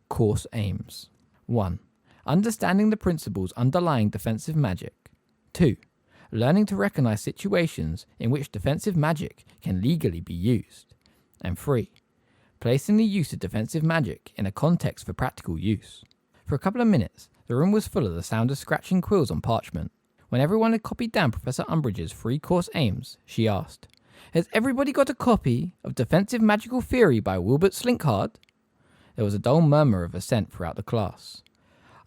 Speaker 2: Course Aims. 1. Understanding the principles underlying defensive magic. 2. Learning to recognize situations in which defensive magic can legally be used. And 3. Placing the use of defensive magic in a context for practical use. For a couple of minutes, the room was full of the sound of scratching quills on parchment. When everyone had copied down Professor Umbridge's 3 course aims, she asked, Has everybody got a copy of Defensive Magical Theory by Wilbert Slinkhard? There was a dull murmur of assent throughout the class.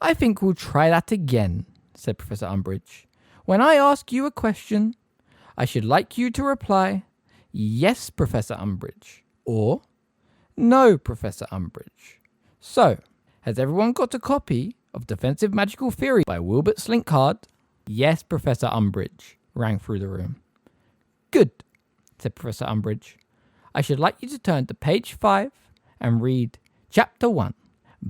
Speaker 2: I think we'll try that again, said Professor Umbridge. When I ask you a question, I should like you to reply, Yes, Professor Umbridge, or No, Professor Umbridge. So, has everyone got a copy of Defensive Magical Theory by Wilbert Slinkhard? Yes, Professor Umbridge, rang through the room. Good, said Professor Umbridge. I should like you to turn to page 5 and read Chapter 1,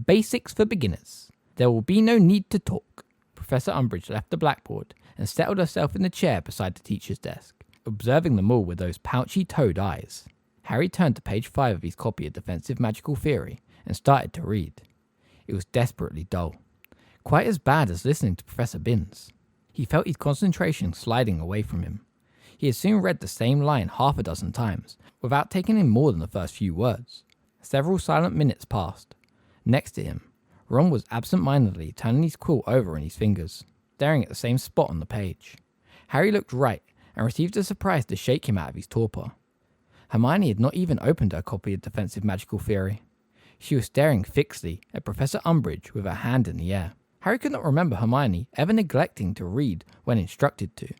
Speaker 2: Basics for Beginners. There will be no need to talk. Professor Umbridge left the blackboard and settled herself in the chair beside the teacher's desk, observing them all with those pouchy toad eyes.
Speaker 1: Harry turned to page 5 of his copy of Defensive Magical Theory and started to read. It was desperately dull. Quite as bad as listening to Professor Binns. He felt his concentration sliding away from him. He had soon read the same line half a dozen times, without taking in more than the first few words. Several silent minutes passed. Next to him, Ron was absent-mindedly turning his quill over in his fingers, staring at the same spot on the page. Harry looked right and received a surprise to shake him out of his torpor. Hermione had not even opened her copy of Defensive Magical Theory. She was staring fixedly at Professor Umbridge with her hand in the air. Harry could not remember Hermione ever neglecting to read when instructed to,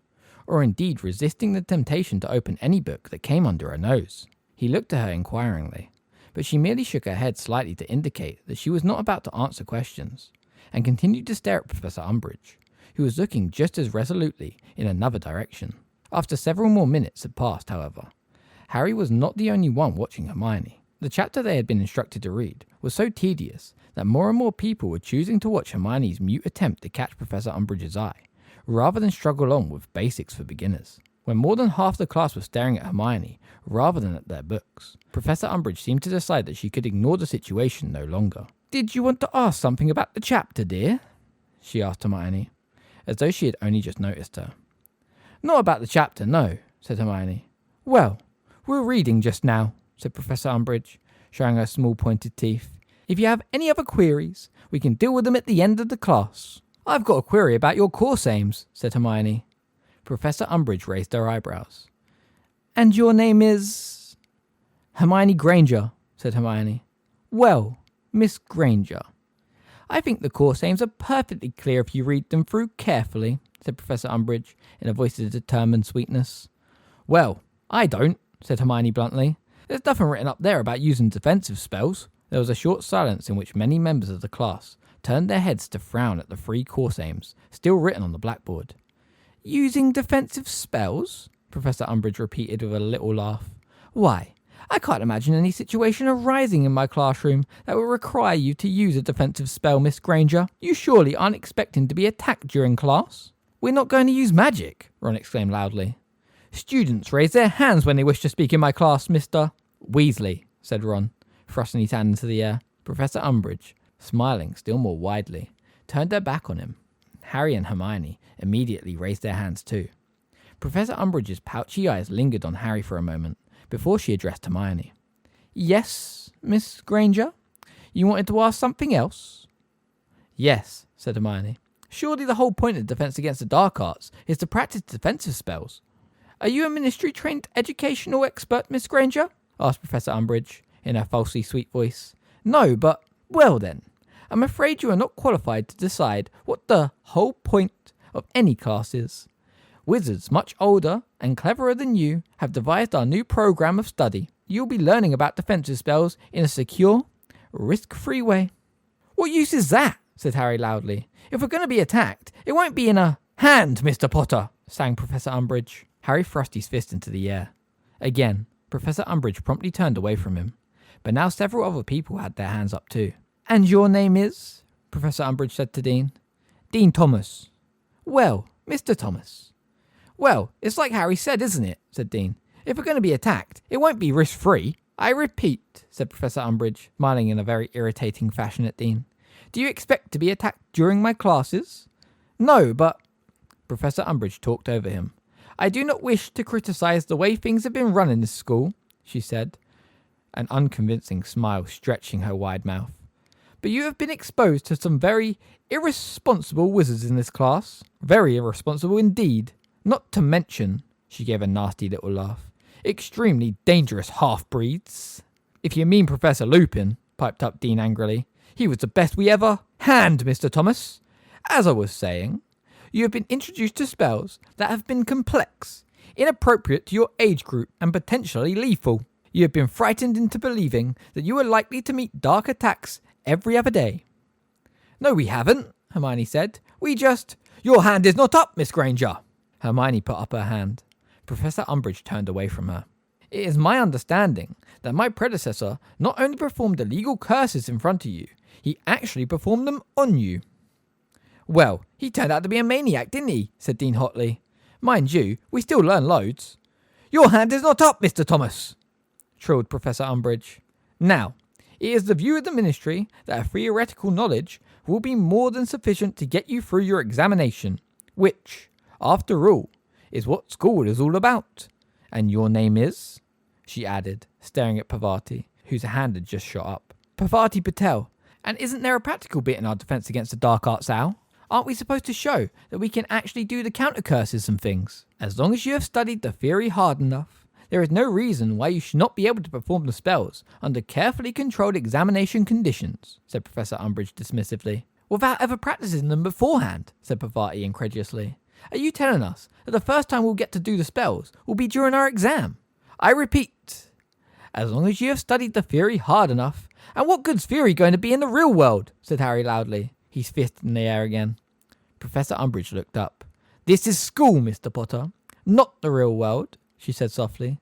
Speaker 1: or indeed resisting the temptation to open any book that came under her nose. He looked at her inquiringly, but she merely shook her head slightly to indicate that she was not about to answer questions, and continued to stare at Professor Umbridge, who was looking just as resolutely in another direction. After several more minutes had passed, however, Harry was not the only one watching Hermione. The chapter they had been instructed to read was so tedious that more and more people were choosing to watch Hermione's mute attempt to catch Professor Umbridge's eye, rather than struggle on with basics for beginners. When more than half the class was staring at Hermione rather than at their books, Professor Umbridge seemed to decide that she could ignore the situation no longer. "Did you want to ask something about the chapter, dear?" she asked Hermione, as though she had only just noticed her. "Not about the chapter, no," said Hermione. "Well, we're reading just now," said Professor Umbridge, showing her small pointed teeth. "If you have any other queries, we can deal with them at the end of the class." "I've got a query about your course aims," said Hermione. Professor Umbridge raised her eyebrows. "And your name is?" "Hermione Granger," said Hermione. "Well, Miss Granger, I think the course aims are perfectly clear if you read them through carefully," said Professor Umbridge in a voice of determined sweetness. "Well, I don't," said Hermione bluntly. "There's nothing written up there about using defensive spells." There was a short silence in which many members of the class turned their heads to frown at the 3 course aims still written on the blackboard. "Using defensive spells?" Professor Umbridge repeated with a little laugh. "Why, I can't imagine any situation arising in my classroom that would require you to use a defensive spell, Miss Granger. You surely aren't expecting to be attacked during class?" "We're not going to use magic," Ron exclaimed loudly. "Students raise their hands when they wish to speak in my class, Mr. Weasley," said Ron, thrusting his hand into the air. Professor Umbridge, smiling still more widely, turned her back on him. Harry and Hermione immediately raised their hands too. Professor Umbridge's pouchy eyes lingered on Harry for a moment before she addressed Hermione. "Yes, Miss Granger? You wanted to ask something else?" "Yes," said Hermione. "Surely the whole point of Defense Against the Dark Arts is to practice defensive spells." "Are you a ministry-trained educational expert, Miss Granger?" asked Professor Umbridge in her falsely sweet voice. "No, but, well then, I'm afraid you are not qualified to decide what the whole point of any class is. Wizards much older and cleverer than you have devised our new program of study. You'll be learning about defensive spells in a secure, risk-free way." "What use is that?" said Harry loudly. "If we're going to be attacked, it won't be in a hand, Mr. Potter," sang Professor Umbridge. Harry thrust his fist into the air. Again, Professor Umbridge promptly turned away from him, but now several other people had their hands up too. "And your name is?" Professor Umbridge said to Dean. "Dean Thomas." "Well, Mr. Thomas." "Well, it's like Harry said, isn't it?" said Dean. "If we're going to be attacked, it won't be risk-free." "I repeat," said Professor Umbridge, smiling in a very irritating fashion at Dean. "Do you expect to be attacked during my classes?" "No, but..." Professor Umbridge talked over him. "I do not wish to criticise the way things have been run in this school," she said, an unconvincing smile stretching her wide mouth. "But you have been exposed to some very irresponsible wizards in this class. Very irresponsible indeed. Not to mention," she gave a nasty little laugh, "extremely dangerous half-breeds." "If you mean Professor Lupin," piped up Dean angrily, "he was the best we ever had, Mr. Thomas. As I was saying, you have been introduced to spells that have been complex, inappropriate to your age group, and potentially lethal. You have been frightened into believing that you are likely to meet dark attacks every other day." "No, we haven't," Hermione said. "We just..." "Your hand is not up, Miss Granger." Hermione put up her hand. Professor Umbridge turned away from her. "It is my understanding that my predecessor not only performed illegal curses in front of you, he actually performed them on you." "Well, he turned out to be a maniac, didn't he?" said Dean hotly. "Mind you, we still learn loads." "Your hand is not up, Mr. Thomas."
Speaker 2: trilled Professor Umbridge. Now, it is the view of the Ministry that a theoretical knowledge will be more than sufficient to get you through your examination, which, after all, is what school is all about. And your name is? She added, staring at Parvati, whose hand had just shot up. Parvati Patel. And isn't there a practical bit in our defence against the dark arts, Al? Aren't we supposed to show that we can actually do the counter curses and things? As long as you have studied the theory hard enough, there is no reason why you should not be able to perform the spells under carefully controlled examination conditions, said Professor Umbridge dismissively. Without ever practicing them beforehand, said Parvati incredulously. Are you telling us that the first time we'll get to do the spells will be during our exam? I repeat, as long as you have studied the theory hard enough. And what good's theory going to be in the real world? Said Harry loudly, his fist in the air again. Professor Umbridge looked up. This is school, Mr. Potter, not the real world, she said softly.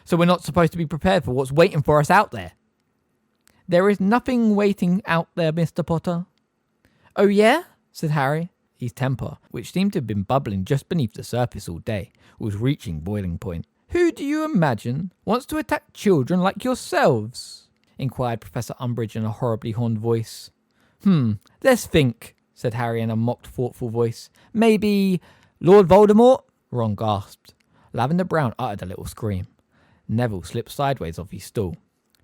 Speaker 2: So we're not supposed to be prepared for what's waiting for us out there. There is nothing waiting out there, Mr. Potter. Oh yeah? Said Harry. His temper, which seemed to have been bubbling just beneath the surface all day, was reaching boiling point. Who do you imagine wants to attack children like yourselves? Inquired Professor Umbridge in a horribly horned voice. Let's think, said Harry in a mocked, thoughtful voice. Maybe Lord Voldemort? Ron gasped. Lavender Brown uttered a little scream. Neville slipped sideways off his stool.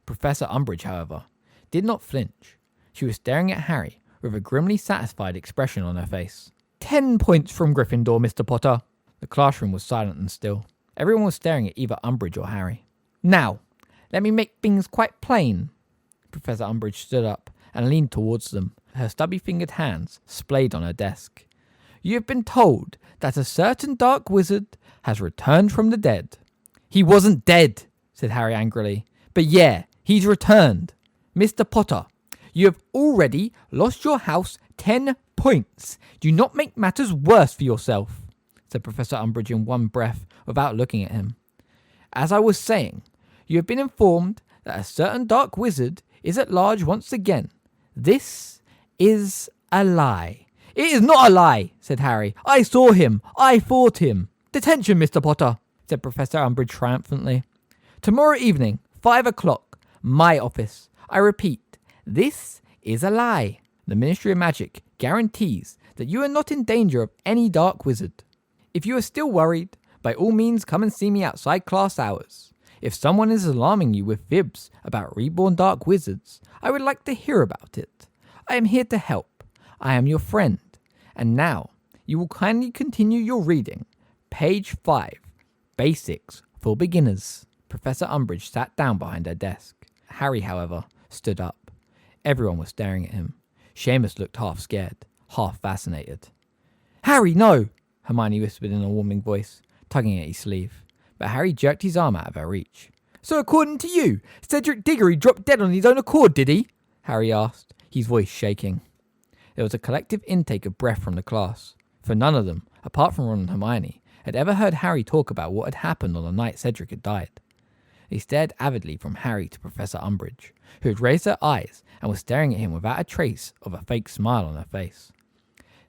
Speaker 2: Professor Umbridge, however, did not flinch. She was staring at Harry with a grimly satisfied expression on her face. 10 points from Gryffindor, Mr. Potter. The classroom was silent and still. Everyone was staring at either Umbridge or Harry. Now, let me make things quite plain. Professor Umbridge stood up and leaned towards them, her stubby-fingered hands splayed on her desk. You have been told that a certain dark wizard has returned from the dead. He wasn't dead, said Harry angrily. But yeah, he's returned. Mr. Potter, you have already lost your house 10 points. Do not make matters worse for yourself, said Professor Umbridge in one breath without looking at him. As I was saying, you have been informed that a certain dark wizard is at large once again. This is a lie. It is not a lie, said Harry. I saw him. I fought him. Detention, Mr. Potter, said Professor Umbridge triumphantly. Tomorrow evening, 5 o'clock, my office. I repeat, this is a lie. The Ministry of Magic guarantees that you are not in danger of any dark wizard. If you are still worried, by all means come and see me outside class hours. If someone is alarming you with fibs about reborn dark wizards, I would like to hear about it. I am here to help. I am your friend. And now, you will kindly continue your reading. Page 5. Basics for Beginners. Professor Umbridge sat down behind her desk. Harry, however, stood up. Everyone was staring at him. Seamus looked half scared, half fascinated. Harry, no! Hermione whispered in a warming voice, tugging at his sleeve. But Harry jerked his arm out of her reach. So according to you, Cedric Diggory dropped dead on his own accord, did he? Harry asked, his voice shaking. There was a collective intake of breath from the class, for none of them, apart from Ron and Hermione, had ever heard Harry talk about what had happened on the night Cedric had died. They stared avidly from Harry to Professor Umbridge, who had raised her eyes and was staring at him without a trace of a fake smile on her face.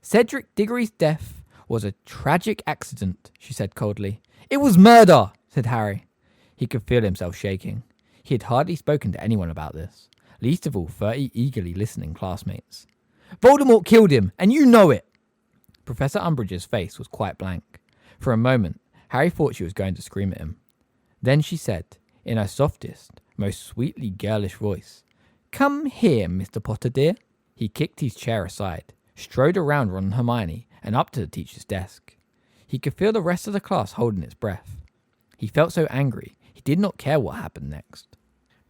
Speaker 2: Cedric Diggory's death was a tragic accident, she said coldly. It was murder, said Harry. He could feel himself shaking. He had hardly spoken to anyone about this, least of all 30 eagerly listening classmates. Voldemort killed him, and you know it. Professor Umbridge's face was quite blank. For a moment, Harry thought she was going to scream at him. Then she said, in her softest, most sweetly girlish voice, Come here, Mr. Potter dear. He kicked his chair aside, strode around Ron and Hermione, and up to the teacher's desk. He could feel the rest of the class holding its breath. He felt so angry, he did not care what happened next.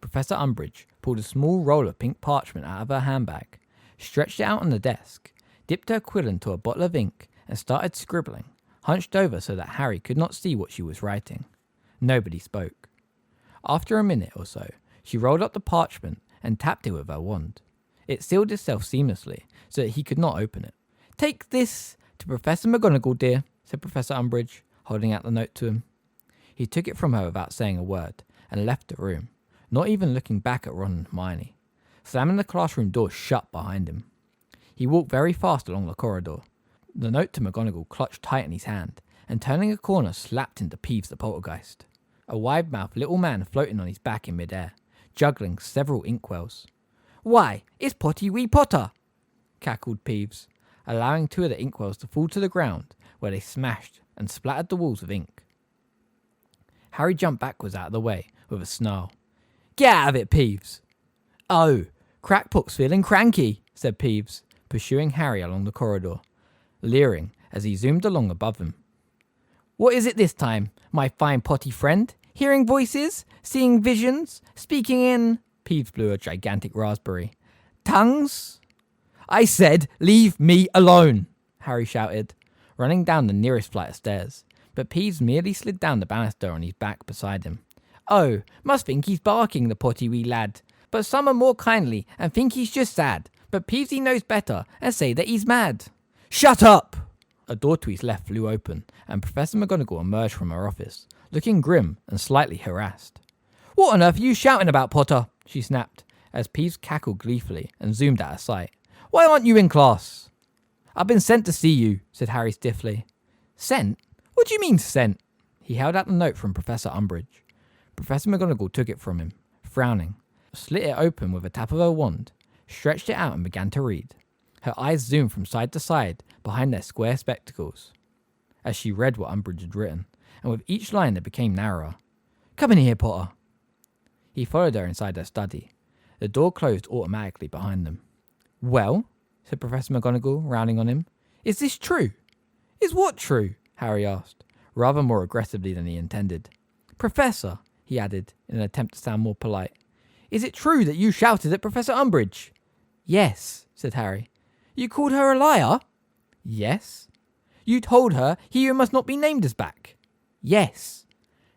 Speaker 2: Professor Umbridge pulled a small roll of pink parchment out of her handbag, stretched it out on the desk, dipped her quill into a bottle of ink, and started scribbling, hunched over so that Harry could not see what she was writing. Nobody spoke. After a minute or so, she rolled up the parchment and tapped it with her wand. It sealed itself seamlessly, so that he could not open it. Take this to Professor McGonagall, dear, said Professor Umbridge, holding out the note to him. He took it from her without saying a word, and left the room, not even looking back at Ron and Hermione, slamming the classroom door shut behind him. He walked very fast along the corridor. The note to McGonagall clutched tight in his hand, and turning a corner slapped into Peeves the Poltergeist. a wide-mouthed little man floating on his back in midair, juggling several inkwells. "Why, it's Potty Wee Potter!" cackled Peeves, allowing two of the inkwells to fall to the ground, where they smashed and splattered the walls with ink. Harry jumped backwards out of the way with a snarl. "Get out of it, Peeves!" "Oh, Crackpot's feeling cranky," said Peeves, pursuing Harry along the corridor, leering as he zoomed along above him. "What is it this time, my fine potty friend? Hearing voices? Seeing visions? Speaking in—" Peeves blew a gigantic raspberry. "Tongues?" "I said, leave me alone!" Harry shouted, running down the nearest flight of stairs, but Peeves merely slid down the banister on his back beside him. "Oh, must think he's barking, the potty wee lad. But some are more kindly and think he's just sad, but Peevesy knows better and say that he's mad." "Shut up!" A door to his left flew open, and Professor McGonagall emerged from her office, looking grim and slightly harassed. "What on earth are you shouting about, Potter?" she snapped, as Peeves cackled gleefully and zoomed out of sight. "Why aren't you in class?" "I've been sent to see you," said Harry stiffly. "Sent? What do you mean, sent?" He held out the note from Professor Umbridge. Professor McGonagall took it from him, frowning, slit it open with a tap of her wand, stretched it out and began to read. Her eyes zoomed from side to side behind their square spectacles as she read what Umbridge had written, and with each line it became narrower. "Come in here, Potter." He followed her inside her study. The door closed automatically behind them. "Well," said Professor McGonagall, rounding on him, "is this true?" "Is what true?" Harry asked, rather more aggressively than he intended. "Professor," he added, in an attempt to sound more polite, "is it true that you shouted at Professor Umbridge?" "Yes," said Harry. "You called her a liar?" "Yes." "You told her he who must not be named is back?" "Yes."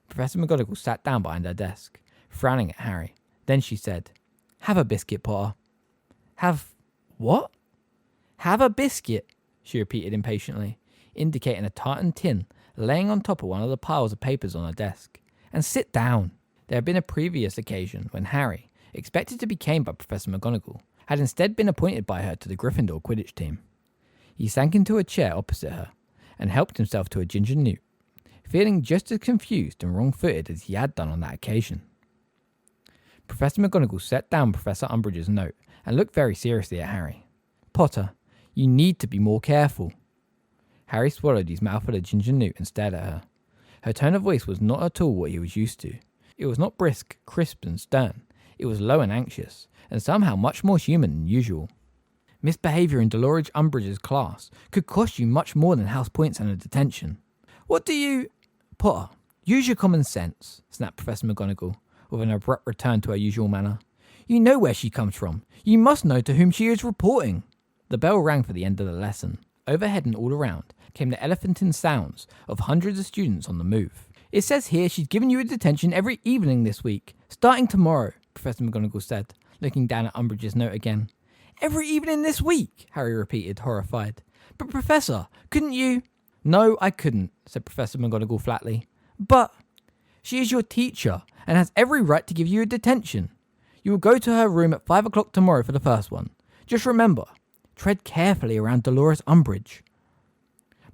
Speaker 2: Professor McGonagall sat down behind her desk, frowning at Harry. Then she said, "Have a biscuit, Potter." "Have what?" "Have a biscuit," she repeated impatiently, indicating a tartan tin laying on top of one of the piles of papers on her desk. "And sit down." There had been a previous occasion when Harry, expected to be caned by Professor McGonagall, had instead been appointed by her to the Gryffindor Quidditch team. He sank into a chair opposite her and helped himself to a ginger newt, feeling just as confused and wrong-footed as he had done on that occasion. Professor McGonagall set down Professor Umbridge's note and looked very seriously at Harry. "Potter, you need to be more careful." Harry swallowed his mouthful of ginger newt and stared at her. Her tone of voice was not at all what he was used to. It was not brisk, crisp and stern. It was low and anxious, and somehow much more human than usual. "Misbehaviour in Dolores Umbridge's class could cost you much more than house points and a detention." "What do you—" "Potter, use your common sense," snapped Professor McGonagall, with an abrupt return to her usual manner. "You know where she comes from. You must know to whom she is reporting." The bell rang for the end of the lesson. Overhead and all around came the elephantine sounds of hundreds of students on the move. "It says here she's given you a detention every evening this week, starting tomorrow," Professor McGonagall said, looking down at Umbridge's note again. "Every evening this week?" Harry repeated, horrified. "But Professor, couldn't you—" "No, I couldn't," said Professor McGonagall flatly. "But—" "She is your teacher and has every right to give you a detention. You will go to her room at 5 o'clock tomorrow for the first one. Just remember, tread carefully around Dolores Umbridge."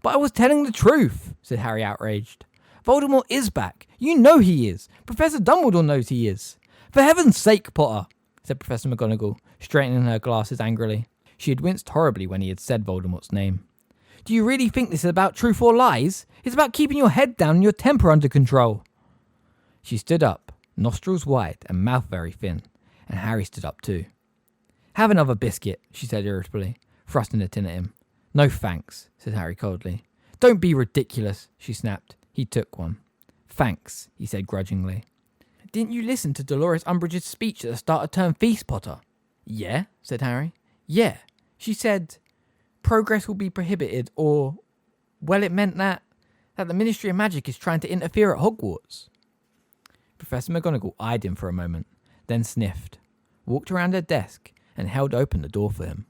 Speaker 2: "But I was telling the truth," said Harry, outraged. "Voldemort is back. You know he is. Professor Dumbledore knows he is." "For heaven's sake, Potter," said Professor McGonagall, straightening her glasses angrily. She had winced horribly when he had said Voldemort's name. "Do you really think this is about truth or lies? It's about keeping your head down and your temper under control." She stood up, nostrils wide and mouth very thin, and Harry stood up too. "Have another biscuit," she said irritably, thrusting the tin at him. "No thanks," said Harry coldly. "Don't be ridiculous," she snapped. He took one. "Thanks," he said grudgingly. "Didn't you listen to Dolores Umbridge's speech at the start of term feast, Potter?" "Yeah," said Harry. "Yeah. She said progress will be prohibited, or, well, it meant that the Ministry of Magic is trying to interfere at Hogwarts." Professor McGonagall eyed him for a moment, then sniffed, walked around her desk and held open the door for him.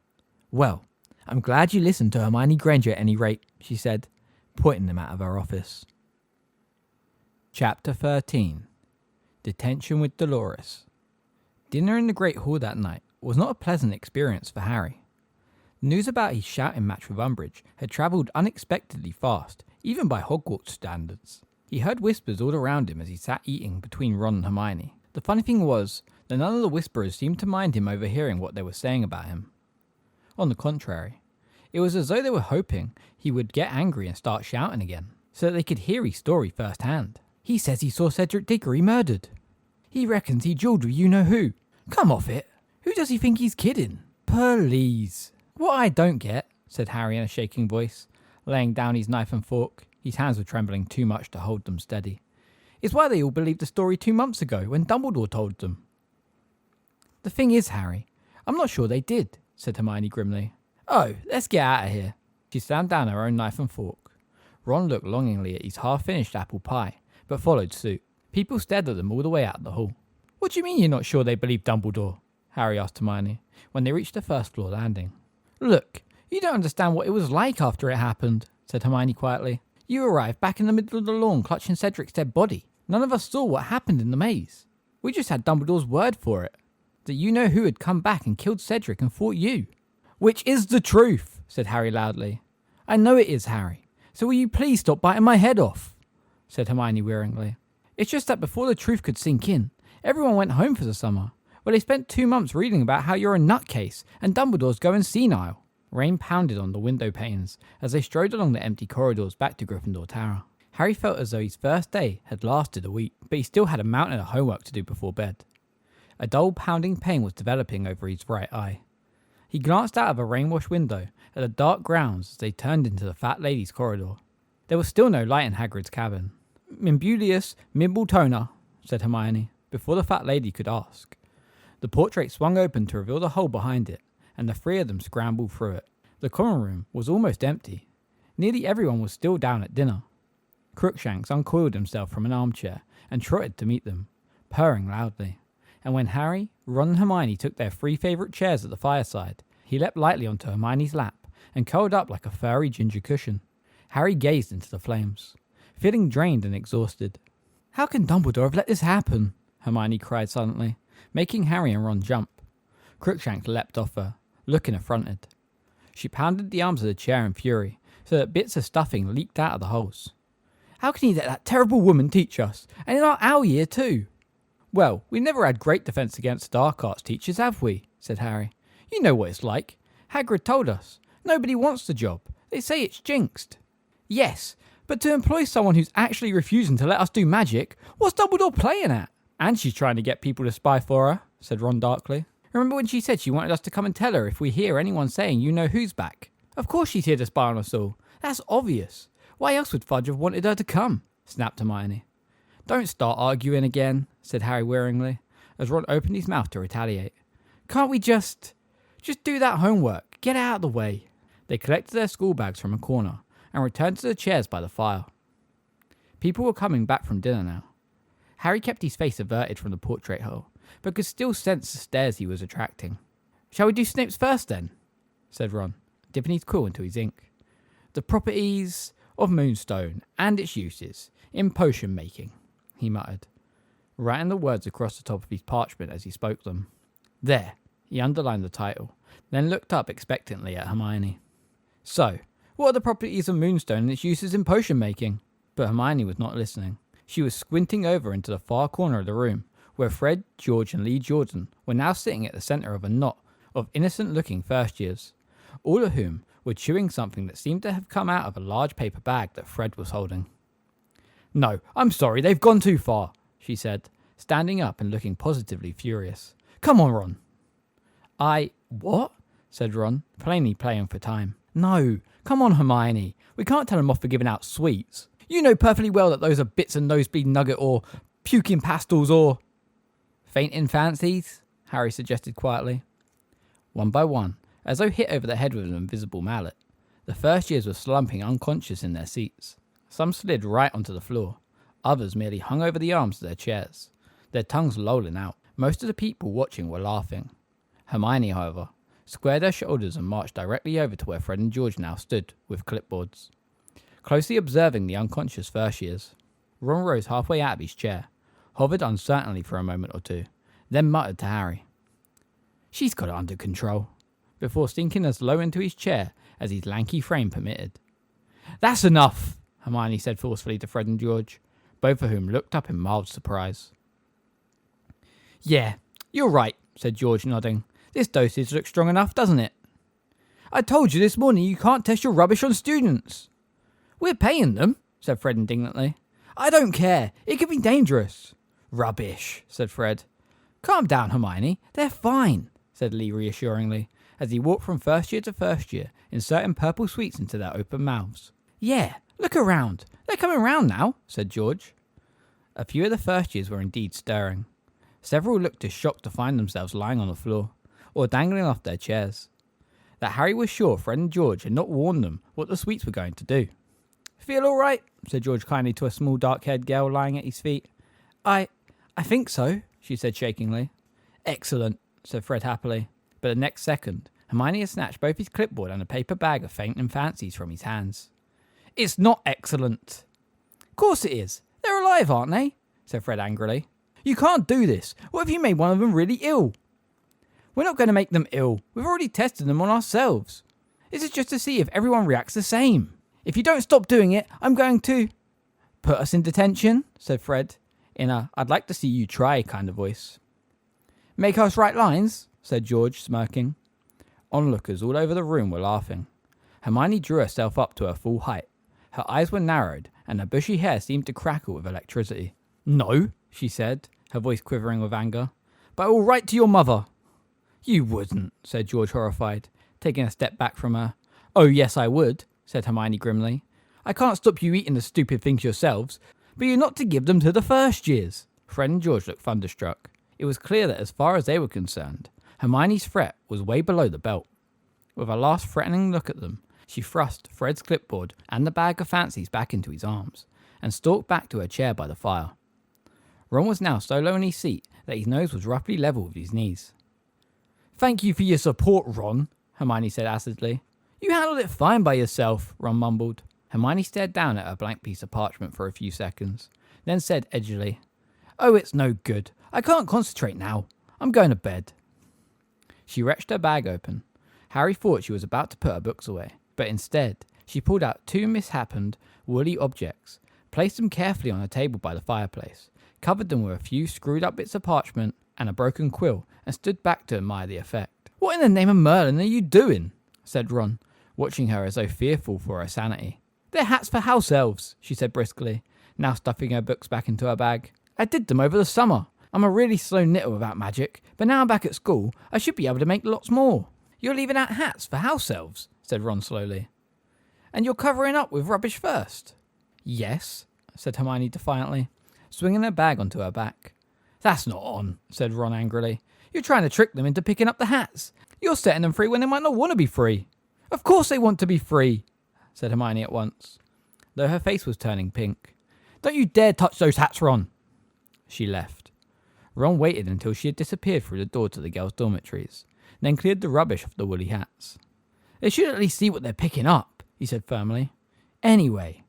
Speaker 2: "Well, I'm glad you listened to Hermione Granger at any rate," she said, pointing them out of her office. Chapter 13. Detention with Dolores. Dinner in the Great Hall that night was not a pleasant experience for Harry. News about his shouting match with Umbridge had travelled unexpectedly fast, even by Hogwarts standards.
Speaker 1: He heard whispers all around him as he sat eating between Ron and Hermione. The funny thing was that none of the whisperers seemed to mind him overhearing what they were saying about him. On the contrary, it was as though they were hoping he would get angry and start shouting again, so that they could hear his story firsthand. He says he saw Cedric Diggory murdered. He reckons he duelled with you-know-who. Come off it. Who does he think he's kidding? Please. What I don't get, said Harry in a shaking voice, laying down his knife and fork, his hands were trembling too much to hold them steady, is why they all believed the story 2 months ago when Dumbledore told them. The thing is, Harry, I'm not sure they did, said Hermione grimly. Oh, let's get out of here. She slammed down her own knife and fork. Ron looked longingly at his half-finished apple pie, but followed suit. People stared at them all the way out of the hall. What do you mean you're not sure they believed Dumbledore? Harry asked Hermione, when they reached the first floor landing. Look, you don't understand what it was like after it happened, said Hermione quietly. You arrived back in the middle of the lawn clutching Cedric's dead body. None of us saw what happened in the maze. We just had Dumbledore's word for it, that you-know-who had come back and killed Cedric and fought you. Which is the truth, said Harry loudly. I know it is, Harry. So will you please stop biting my head off? Said Hermione wearingly. It's just that before the truth could sink in, everyone went home for the summer, where they spent 2 months reading about how you're a nutcase and Dumbledore's going senile. Rain pounded on the window panes as they strode along the empty corridors back to Gryffindor Tower. Harry felt as though his first day had lasted a week, but he still had a mountain of homework to do before bed. A dull pounding pain was developing over his right eye. He glanced out of a rain-washed window at the dark grounds as they turned into the Fat Lady's corridor. There was still no light in Hagrid's cabin. Mimbulius Mimbletoner, said Hermione, before the Fat Lady could ask. The portrait swung open to reveal the hole behind it, and the three of them scrambled through it. The common room was almost empty. Nearly everyone was still down at dinner. Crookshanks uncoiled himself from an armchair and trotted to meet them, purring loudly. And when Harry, Ron and Hermione took their 3 favourite chairs at the fireside, he leapt lightly onto Hermione's lap and curled up like a furry ginger cushion. Harry gazed into the flames, feeling drained and exhausted. How can Dumbledore have let this happen? Hermione cried suddenly, making Harry and Ron jump. Crookshanks leapt off her, looking affronted. She pounded the arms of the chair in fury, so that bits of stuffing leaked out of the holes. How can he let that terrible woman teach us, and in our year too? Well, we never had great defence against dark arts teachers, have we? Said Harry. You know what it's like. Hagrid told us. Nobody wants the job. They say it's jinxed. Yes, but to employ someone who's actually refusing to let us do magic, what's Dumbledore playing at? And she's trying to get people to spy for her, said Ron darkly. Remember when she said she wanted us to come and tell her if we hear anyone saying you-know-who's back? Of course she's here to spy on us all. That's obvious. Why else would Fudge have wanted her to come? Snapped Hermione. Don't start arguing again, said Harry wearingly, as Ron opened his mouth to retaliate. Can't we just do that homework? Get out of the way. They collected their school bags from a corner and returned to the chairs by the fire. People were coming back from dinner now. Harry kept his face averted from the portrait hole, but could still sense the stares he was attracting. Shall we do Snape's first then? Said Ron, dipping his quill into his ink. The properties of Moonstone and its uses in potion making, he muttered, writing the words across the top of his parchment as he spoke them. There, he underlined the title, then looked up expectantly at Hermione. So, what are the properties of Moonstone and its uses in potion making? But Hermione was not listening. She was squinting over into the far corner of the room, where Fred, George and Lee Jordan were now sitting at the centre of a knot of innocent-looking first years, all of whom were chewing something that seemed to have come out of a large paper bag that Fred was holding. No, I'm sorry, they've gone too far, she said, standing up and looking positively furious. Come on, Ron. What? Said Ron, plainly playing for time. No, come on, Hermione. We can't tell them off for giving out sweets. You know perfectly well that those are bits of nosebleed nugget or puking pastels or... Fainting fancies? Harry suggested quietly. One by one, as though hit over the head with an invisible mallet, the first years were slumping unconscious in their seats. Some slid right onto the floor. Others merely hung over the arms of their chairs, their tongues lolling out. Most of the people watching were laughing. Hermione, however, squared her shoulders and marched directly over to where Fred and George now stood, with clipboards, closely observing the unconscious first years. Ron rose halfway out of his chair, hovered uncertainly for a moment or two, then muttered to Harry, She's got it under control, before sinking as low into his chair as his lanky frame permitted. That's enough, Hermione said forcefully to Fred and George.
Speaker 2: both of whom looked up in mild surprise. "Yeah, you're right," said George, nodding. "This dosage looks strong enough, doesn't it?" "I told you this morning you can't test your rubbish on students." "We're paying them," said Fred indignantly. "I don't care. It could be dangerous." "Rubbish," said Fred. "Calm down, Hermione. They're fine," said Lee reassuringly, as he walked from first year to first year, inserting purple sweets into their open mouths. "Yeah, look around. They're coming round now," said George. A few of the first years were indeed stirring. Several looked as shocked to find themselves lying on the floor, or dangling off their chairs, that Harry was sure Fred and George had not warned them what the sweets were going to do. "Feel all right?" said George kindly to a small dark-haired girl lying at his feet. I think so," she said shakingly. "Excellent," said Fred happily. But the next second, Hermione had snatched both his clipboard and a paper bag of fainting fancies from his hands. "It's not excellent." "Course it is. They're alive, aren't they?" said Fred angrily. "You can't do this. What if you made one of them really ill?" "We're not going to make them ill. We've already tested them on ourselves. This is just to see if everyone reacts the same. If you don't stop doing it, I'm going to..." "Put us in detention," said Fred, in a "I'd like to see you try" kind of voice. "Make us write lines," said George, smirking. Onlookers all over the room were laughing. Hermione drew herself up to her full height. Her eyes were narrowed, and her bushy hair seemed to crackle with electricity. "No," she said, her voice quivering with anger. "But I will write to your mother." "You wouldn't," said George, horrified, taking a step back from her. "Oh, yes, I would," said Hermione grimly. "I can't stop you eating the stupid things yourselves, but you're not to give them to the first years." Fred and George looked thunderstruck. It was clear that as far as they were concerned, Hermione's threat was way below the belt. With a last threatening look at them, she thrust Fred's clipboard and the bag of fancies back into his arms, and stalked back to her chair by the fire. Ron was now so low in his seat that his nose was roughly level with his knees. "Thank you for your support, Ron," Hermione said acidly. "You handled it fine by yourself," Ron mumbled. Hermione stared down at a blank piece of parchment for a few seconds, then said edgily, "Oh, it's no good. I can't concentrate now. I'm going to bed." She wrenched her bag open. Harry thought she was about to put her books away, but instead, she pulled out two mishappened, woolly objects, placed them carefully on a table by the fireplace, covered them with a few screwed up bits of parchment and a broken quill, and stood back to admire the effect. "What in the name of Merlin are you doing?" said Ron, watching her as though fearful for her sanity. "They're hats for house elves," she said briskly, now stuffing her books back into her bag. "I did them over the summer. I'm a really slow knitter without magic, but now I'm back at school, I should be able to make lots more." "You're leaving out hats for house elves," said Ron slowly. "And you're covering up with rubbish first?" "Yes," said Hermione defiantly, swinging her bag onto her back. "That's not on," said Ron angrily. "You're trying to trick them into picking up the hats. You're setting them free when they might not want to be free." "Of course they want to be free," said Hermione at once, though her face was turning pink. "Don't you dare touch those hats, Ron." She left. Ron waited until she had disappeared through the door to the girls' dormitories, then cleared the rubbish off the woolly hats. "They should at least see what they're picking up," he said firmly. "Anyway,"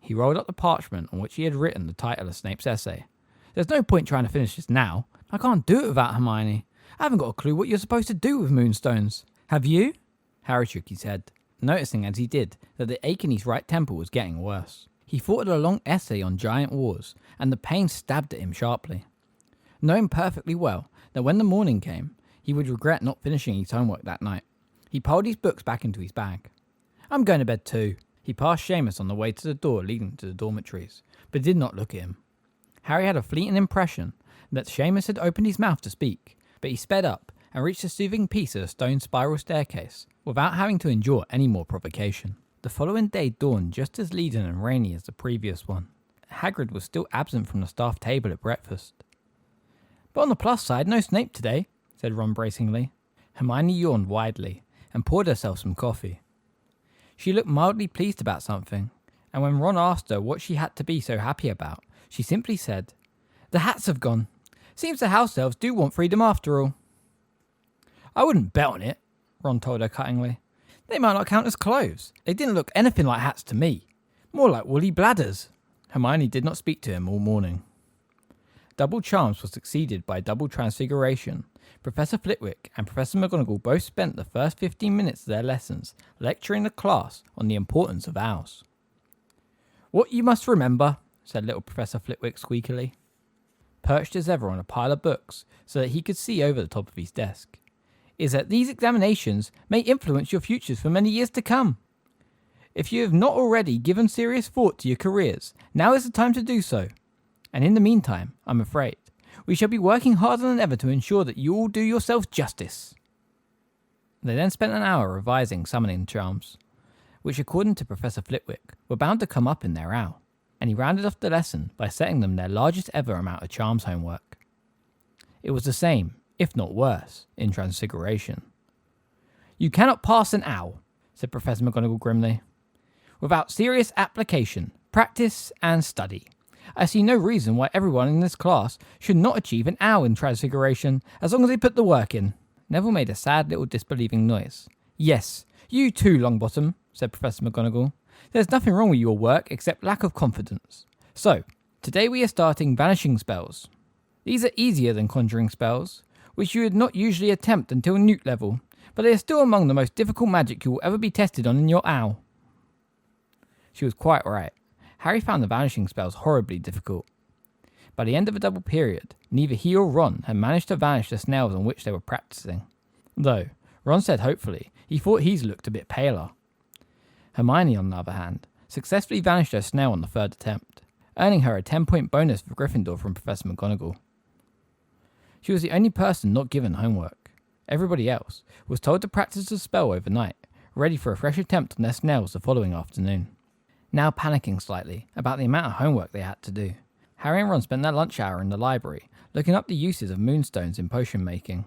Speaker 2: he rolled up the parchment on which he had written the title of Snape's essay. "There's no point trying to finish this now. I can't do it without Hermione. I haven't got a clue what you're supposed to do with moonstones. Have you?" Harry shook his head, noticing as he did that the ache in his right temple was getting worse. He thought of a long essay on giant wars, and the pain stabbed at him sharply. Knowing perfectly well that when the morning came, he would regret not finishing his homework that night, he piled his books back into his bag. "I'm going to bed too." He passed Seamus on the way to the door leading to the dormitories, but did not look at him. Harry had a fleeting impression that Seamus had opened his mouth to speak, but he sped up and reached a soothing piece of the stone spiral staircase without having to endure any more provocation. The following day dawned just as leaden and rainy as the previous one. Hagrid was still absent from the staff table at breakfast. "But on the plus side, no Snape today," said Ron bracingly. Hermione yawned widely and poured herself some coffee. She looked mildly pleased about something, and when Ron asked her what she had to be so happy about, she simply said, "The hats have gone. Seems the house elves do want freedom after all." "I wouldn't bet on it," Ron told her cuttingly. "They might not count as clothes. They didn't look anything like hats to me. More like woolly bladders." Hermione did not speak to him all morning. Double Charms was succeeded by Double Transfiguration. Professor Flitwick and Professor McGonagall both spent the first 15 minutes of their lessons lecturing the class on the importance of owls. "What you must remember,"
Speaker 1: said little Professor Flitwick squeakily. Perched as ever on a pile of books so that he could see over the top of his desk, is that these examinations may influence your futures for many years to come. If you have not already given serious thought to your careers, now is the time to do so. And in the meantime, I'm afraid, we shall be working harder than ever to ensure that you all do yourselves justice. They then spent an hour revising summoning charms, which according to Professor Flitwick were bound to come up in their hour, and he rounded off the lesson by setting them their largest ever amount of charms homework. It was the same, if not worse, in Transfiguration. You cannot pass an owl, said Professor McGonagall grimly, without serious application, practice, and study. I see no reason why everyone in this class should not achieve an owl in Transfiguration as long as they put the work in. Neville made a sad little disbelieving noise. Yes, you too, Longbottom, said Professor McGonagall. There's nothing wrong with your work except lack of confidence. So, today we are starting vanishing spells. These are easier than conjuring spells, which you would not usually attempt until Newt level, but they are still among the most difficult magic you will ever be tested on in your owl. She was quite right. Harry found the vanishing spells horribly difficult. By the end of a double period, neither he or Ron had managed to vanish the snails on which they were practicing. Though, Ron said hopefully, he thought his looked a bit paler. Hermione, on the other hand, successfully vanished her snail on the third attempt, earning her a 10-point bonus for Gryffindor from Professor McGonagall. She was the only person not given homework. Everybody else was told to practice the spell overnight, ready for a fresh attempt on their snails the following afternoon. Now panicking slightly about the amount of homework they had to do, Harry and Ron spent their lunch hour in the library looking up the uses of moonstones in potion making.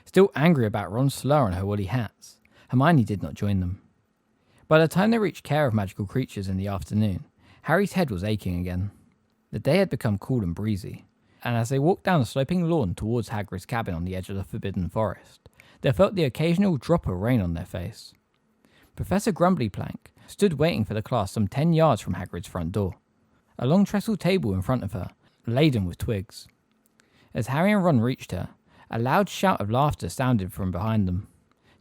Speaker 1: Still angry about Ron's slur on her woolly hats, Hermione did not join them. By the time they reached care of magical creatures in the afternoon, Harry's head was aching again. The day had become cool and breezy, and as they walked down the sloping lawn towards Hagrid's cabin on the edge of the Forbidden Forest, they felt the occasional drop of rain on their face. Professor Grumblyplank stood waiting for the class some 10 yards from Hagrid's front door, a long trestle table in front of her, laden with twigs. As Harry and Ron reached her, a loud shout of laughter sounded from behind them.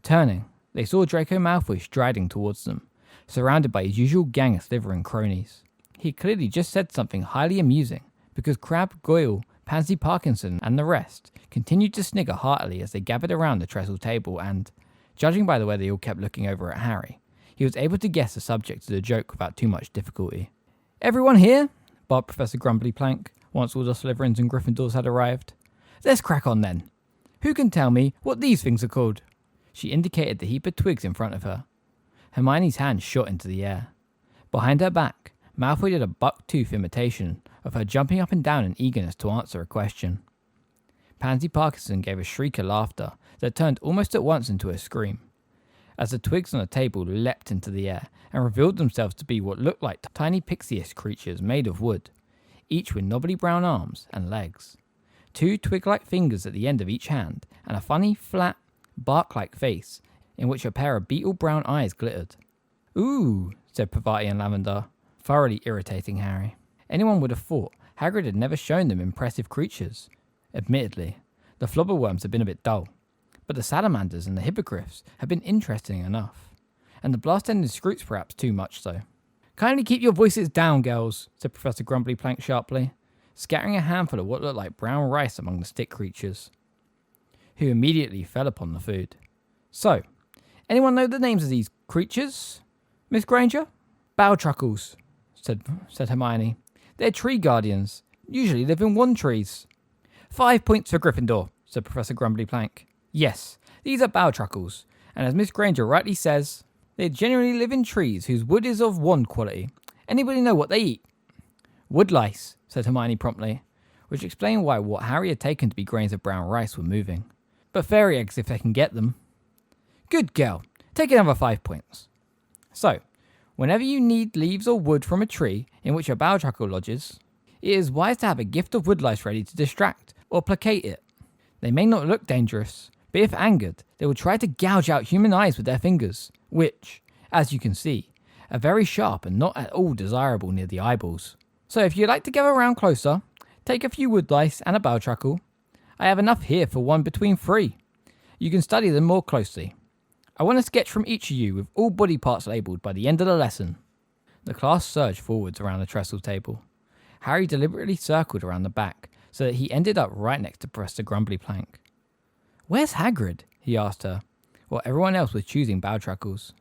Speaker 1: Turning, they saw Draco Malfoy striding towards them, surrounded by his usual gang of Slytherin cronies. He had clearly just said something highly amusing, because Crabbe, Goyle, Pansy Parkinson and the rest continued to snigger heartily as they gathered around the trestle table and, judging by the way they all kept looking over at Harry, he was able to guess the subject of the joke without too much difficulty. "Everyone here?" barked Professor Grumblyplank, once all the Slytherins and Gryffindors had arrived. "Let's crack on then. Who can tell me what these things are called?" She indicated the heap of twigs in front of her. Hermione's hand shot into the air. Behind her back, Malfoy did a buck-tooth imitation of her jumping up and down in eagerness to answer a question. Pansy Parkinson gave a shriek of laughter that turned almost at once into a scream, as the twigs on the table leapt into the air and revealed themselves to be what looked like tiny pixie-esque creatures made of wood, each with knobbly brown arms and legs, 2 twig-like fingers at the end of each hand, and a funny, flat, bark-like face in which a pair of beetle-brown eyes glittered. "Ooh," said Parvati and Lavender, thoroughly irritating Harry. Anyone would have thought Hagrid had never shown them impressive creatures. Admittedly, the flobberworms had been a bit dull, but the salamanders and the hippogriffs had been interesting enough, and the blast-ended scroots perhaps too much so. "Kindly keep your voices down, girls," said Professor Grumblyplank sharply, scattering a handful of what looked like brown rice among the stick creatures, who immediately fell upon the food. "So, anyone know the names of these creatures, Miss Granger?" "Bowtruckles," said Hermione. "They're tree guardians, usually live in wand trees." 5 points for Gryffindor," said Professor Grumblyplank. "Yes, these are Bowtruckles, and as Miss Granger rightly says, they generally live in trees whose wood is of wand quality. Anybody know what they eat?" "Woodlice," said Hermione promptly, which explained why what Harry had taken to be grains of brown rice were moving. "But fairy eggs if they can get them." "Good girl. Take another 5 points. So, whenever you need leaves or wood from a tree in which a bowtruckle lodges, it is wise to have a gift of woodlice ready to distract or placate it. They may not look dangerous, but if angered, they will try to gouge out human eyes with their fingers, which, as you can see, are very sharp and not at all desirable near the eyeballs. So if you'd like to gather around closer, take a few woodlice and a bowtruckle. I have enough here for one between 3. You can study them more closely. I want a sketch from each of you with all body parts labelled by the end of the lesson." The class surged forwards around the trestle table. Harry deliberately circled around the back so that he ended up right next to Professor Grumbly Plank. "Where's Hagrid?" he asked her, while everyone else was choosing Bowtruckles.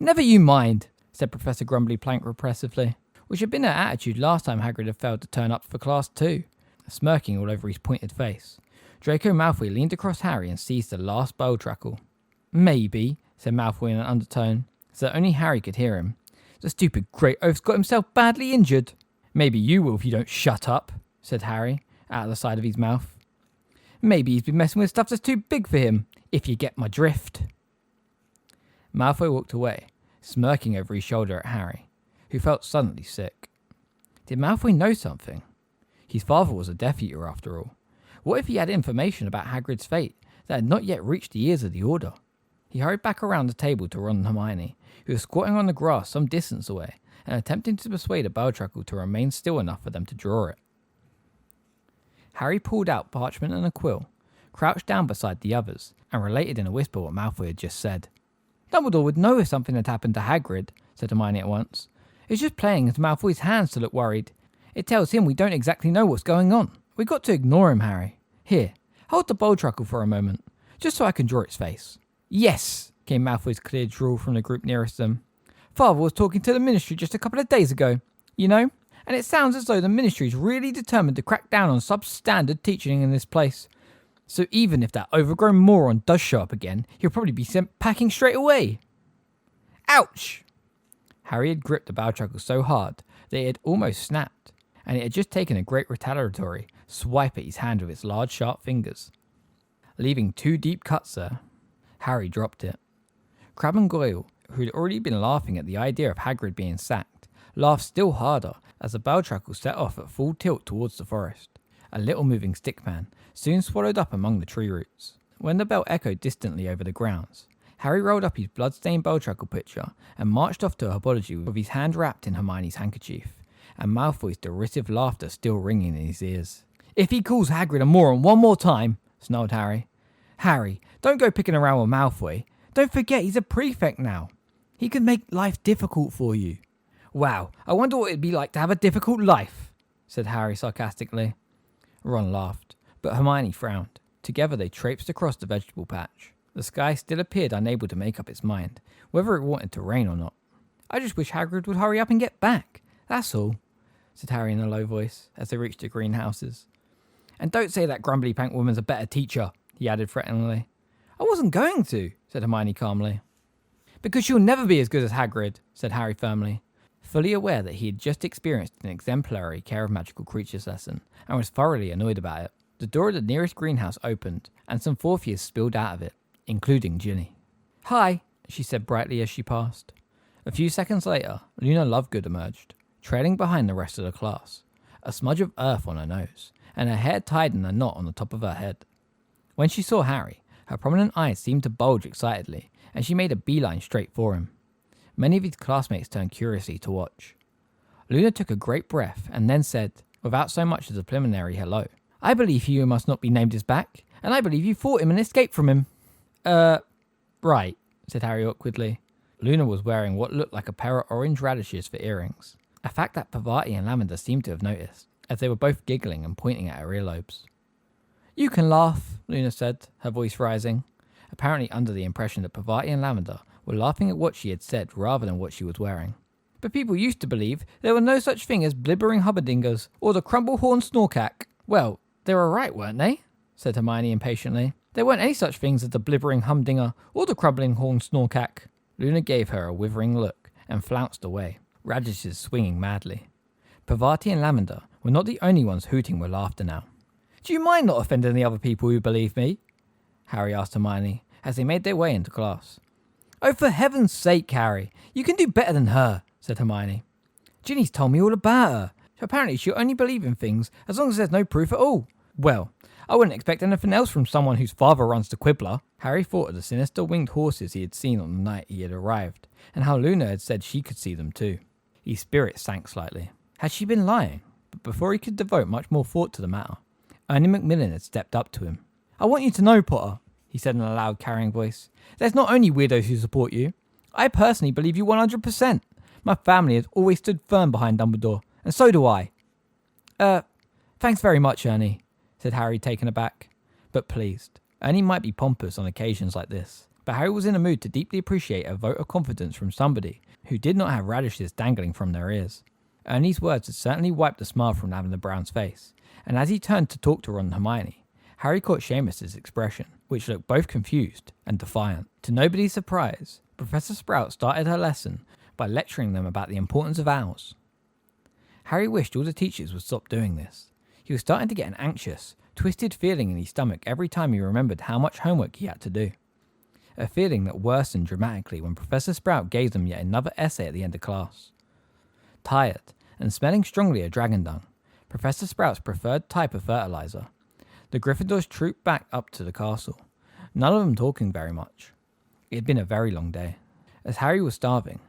Speaker 1: "Never you mind," said Professor Grumbly Plank repressively, which had been her attitude last time Hagrid had failed to turn up for class 2. Smirking all over his pointed face, Draco Malfoy leaned across Harry and seized the last Bowtruckle. "Maybe," said Malfoy in an undertone, so that only Harry could hear him. "The stupid Great Oaf's got himself badly injured." "Maybe you will if you don't shut up," said Harry, out of the side of his mouth. "Maybe he's been messing with stuff that's too big for him, if you get my drift." Malfoy walked away, smirking over his shoulder at Harry, who felt suddenly sick. Did Malfoy know something? His father was a Death Eater after all. What if he had information about Hagrid's fate that had not yet reached the ears of the Order? He hurried back around the table to Ron and Hermione, who were squatting on the grass some distance away and attempting to persuade a Bowtruckle to remain still enough for them to draw it. Harry pulled out parchment and a quill, crouched down beside the others, and related in a whisper what Malfoy had just said. "Dumbledore would know if something had happened to Hagrid," said Hermione at once. "It's just playing into Malfoy's hands to look worried. It tells him we don't exactly know what's going on. We've got to ignore him, Harry. Here, hold the Bowtruckle for a moment, just so I can draw its face." "Yes," came Malfoy's clear drawl from the group nearest them. "Father was talking to the Ministry just a couple of days ago, you know, and it sounds as though the Ministry's really determined to crack down on substandard teaching in this place. So even if that overgrown moron does show up again, he'll probably be sent packing straight away." "Ouch!" Harry had gripped the Bowtruckle so hard that it had almost snapped, and it had just taken a great retaliatory swipe at his hand with its large sharp fingers. Leaving 2 deep cuts there, Harry dropped it. Crabbe and Goyle, who had already been laughing at the idea of Hagrid being sacked, laughed still harder as the Bowtruckle set off at full tilt towards the forest. A little moving stickman soon swallowed up among the tree roots. When the bell echoed distantly over the grounds, Harry rolled up his blood-stained Bowtruckle picture and marched off to Herbology with his hand wrapped in Hermione's handkerchief, and Malfoy's derisive laughter still ringing in his ears. "If he calls Hagrid a moron one more time," snarled Harry. "Harry, don't go picking around with Malfoy. Don't forget he's a prefect now. He can make life difficult for you." "Wow, I wonder what it'd be like to have a difficult life," said Harry sarcastically. Ron laughed, but Hermione frowned. Together they traipsed across the vegetable patch. The sky still appeared unable to make up its mind, whether it wanted to rain or not. "I just wish Hagrid would hurry up and get back, that's all," said Harry in a low voice as they reached the greenhouses. "And don't say that Grumbly Plank woman's a better teacher," he added threateningly. "I wasn't going to," said Hermione calmly. "Because she'll never be as good as Hagrid," said Harry firmly, fully aware that he had just experienced an exemplary Care of Magical Creatures lesson and was thoroughly annoyed about it. The door of the nearest greenhouse opened and some fourth years spilled out of it, including Ginny. "Hi," she said brightly as she passed. A few seconds later, Luna Lovegood emerged, trailing behind the rest of the class, a smudge of earth on her nose, and her hair tied in a knot on the top of her head. When she saw Harry, her prominent eyes seemed to bulge excitedly, and she made a beeline straight for him. Many of his classmates turned curiously to watch. Luna took a great breath and then said, without so much as a preliminary hello, "I believe he who must not be named is back, and I believe you fought him and escaped from him." Right," said Harry awkwardly. Luna was wearing what looked like a pair of orange radishes for earrings, a fact that Parvati and Lavender seemed to have noticed, as they were both giggling and pointing at her earlobes. "You can laugh," Luna said, her voice rising, apparently under the impression that Parvati and Lavender were laughing at what she had said rather than what she was wearing. "But people used to believe there were no such thing as blibbering hubbardingers or the crumble-horned snorkack." "Well, they were right, weren't they?" said Hermione impatiently. "There weren't any such things as the blibbering humdinger or the crumbling-horned snorkack." Luna gave her a withering look and flounced away, radishes swinging madly. Parvati and Lavender were not the only ones hooting with laughter now. "Do you mind not offending the other people who believe me?" Harry asked Hermione as they made their way into class. "Oh, for heaven's sake, Harry, you can do better than her," said Hermione. "Ginny's told me all about her. Apparently she'll only believe in things as long as there's no proof at all. Well, I wouldn't expect anything else from someone whose father runs the Quibbler." Harry thought of the sinister winged horses he had seen on the night he had arrived, and how Luna had said she could see them too. His spirit sank slightly. Had she been lying? But before he could devote much more thought to the matter, Ernie Macmillan had stepped up to him. "I want you to know, Potter," he said in a loud, carrying voice, "there's not only weirdos who support you. I personally believe you 100%. My family has always stood firm behind Dumbledore, and so do I."
Speaker 2: Thanks very much, Ernie, said Harry, taken aback, but pleased. Ernie might be pompous on occasions like this, but Harry was in a mood to deeply appreciate a vote of confidence from somebody who did not have radishes dangling from their ears. Ernie's words had certainly wiped the smile from Lavender Brown's face, and as he turned to talk to Ron and Hermione, Harry caught Seamus's expression, which looked both confused and defiant. To nobody's surprise, Professor Sprout started her lesson by lecturing them about the importance of owls. Harry wished all the teachers would stop doing this. He was starting to get an anxious, twisted feeling in his stomach every time he remembered how much homework he had to do. A feeling that worsened dramatically when Professor Sprout gave them yet another essay at the end of class. Tired, and smelling strongly of dragon dung, Professor Sprout's preferred type of fertilizer, the Gryffindors trooped back up to the castle, none of them talking very much. It had been a very long day. As Harry was starving,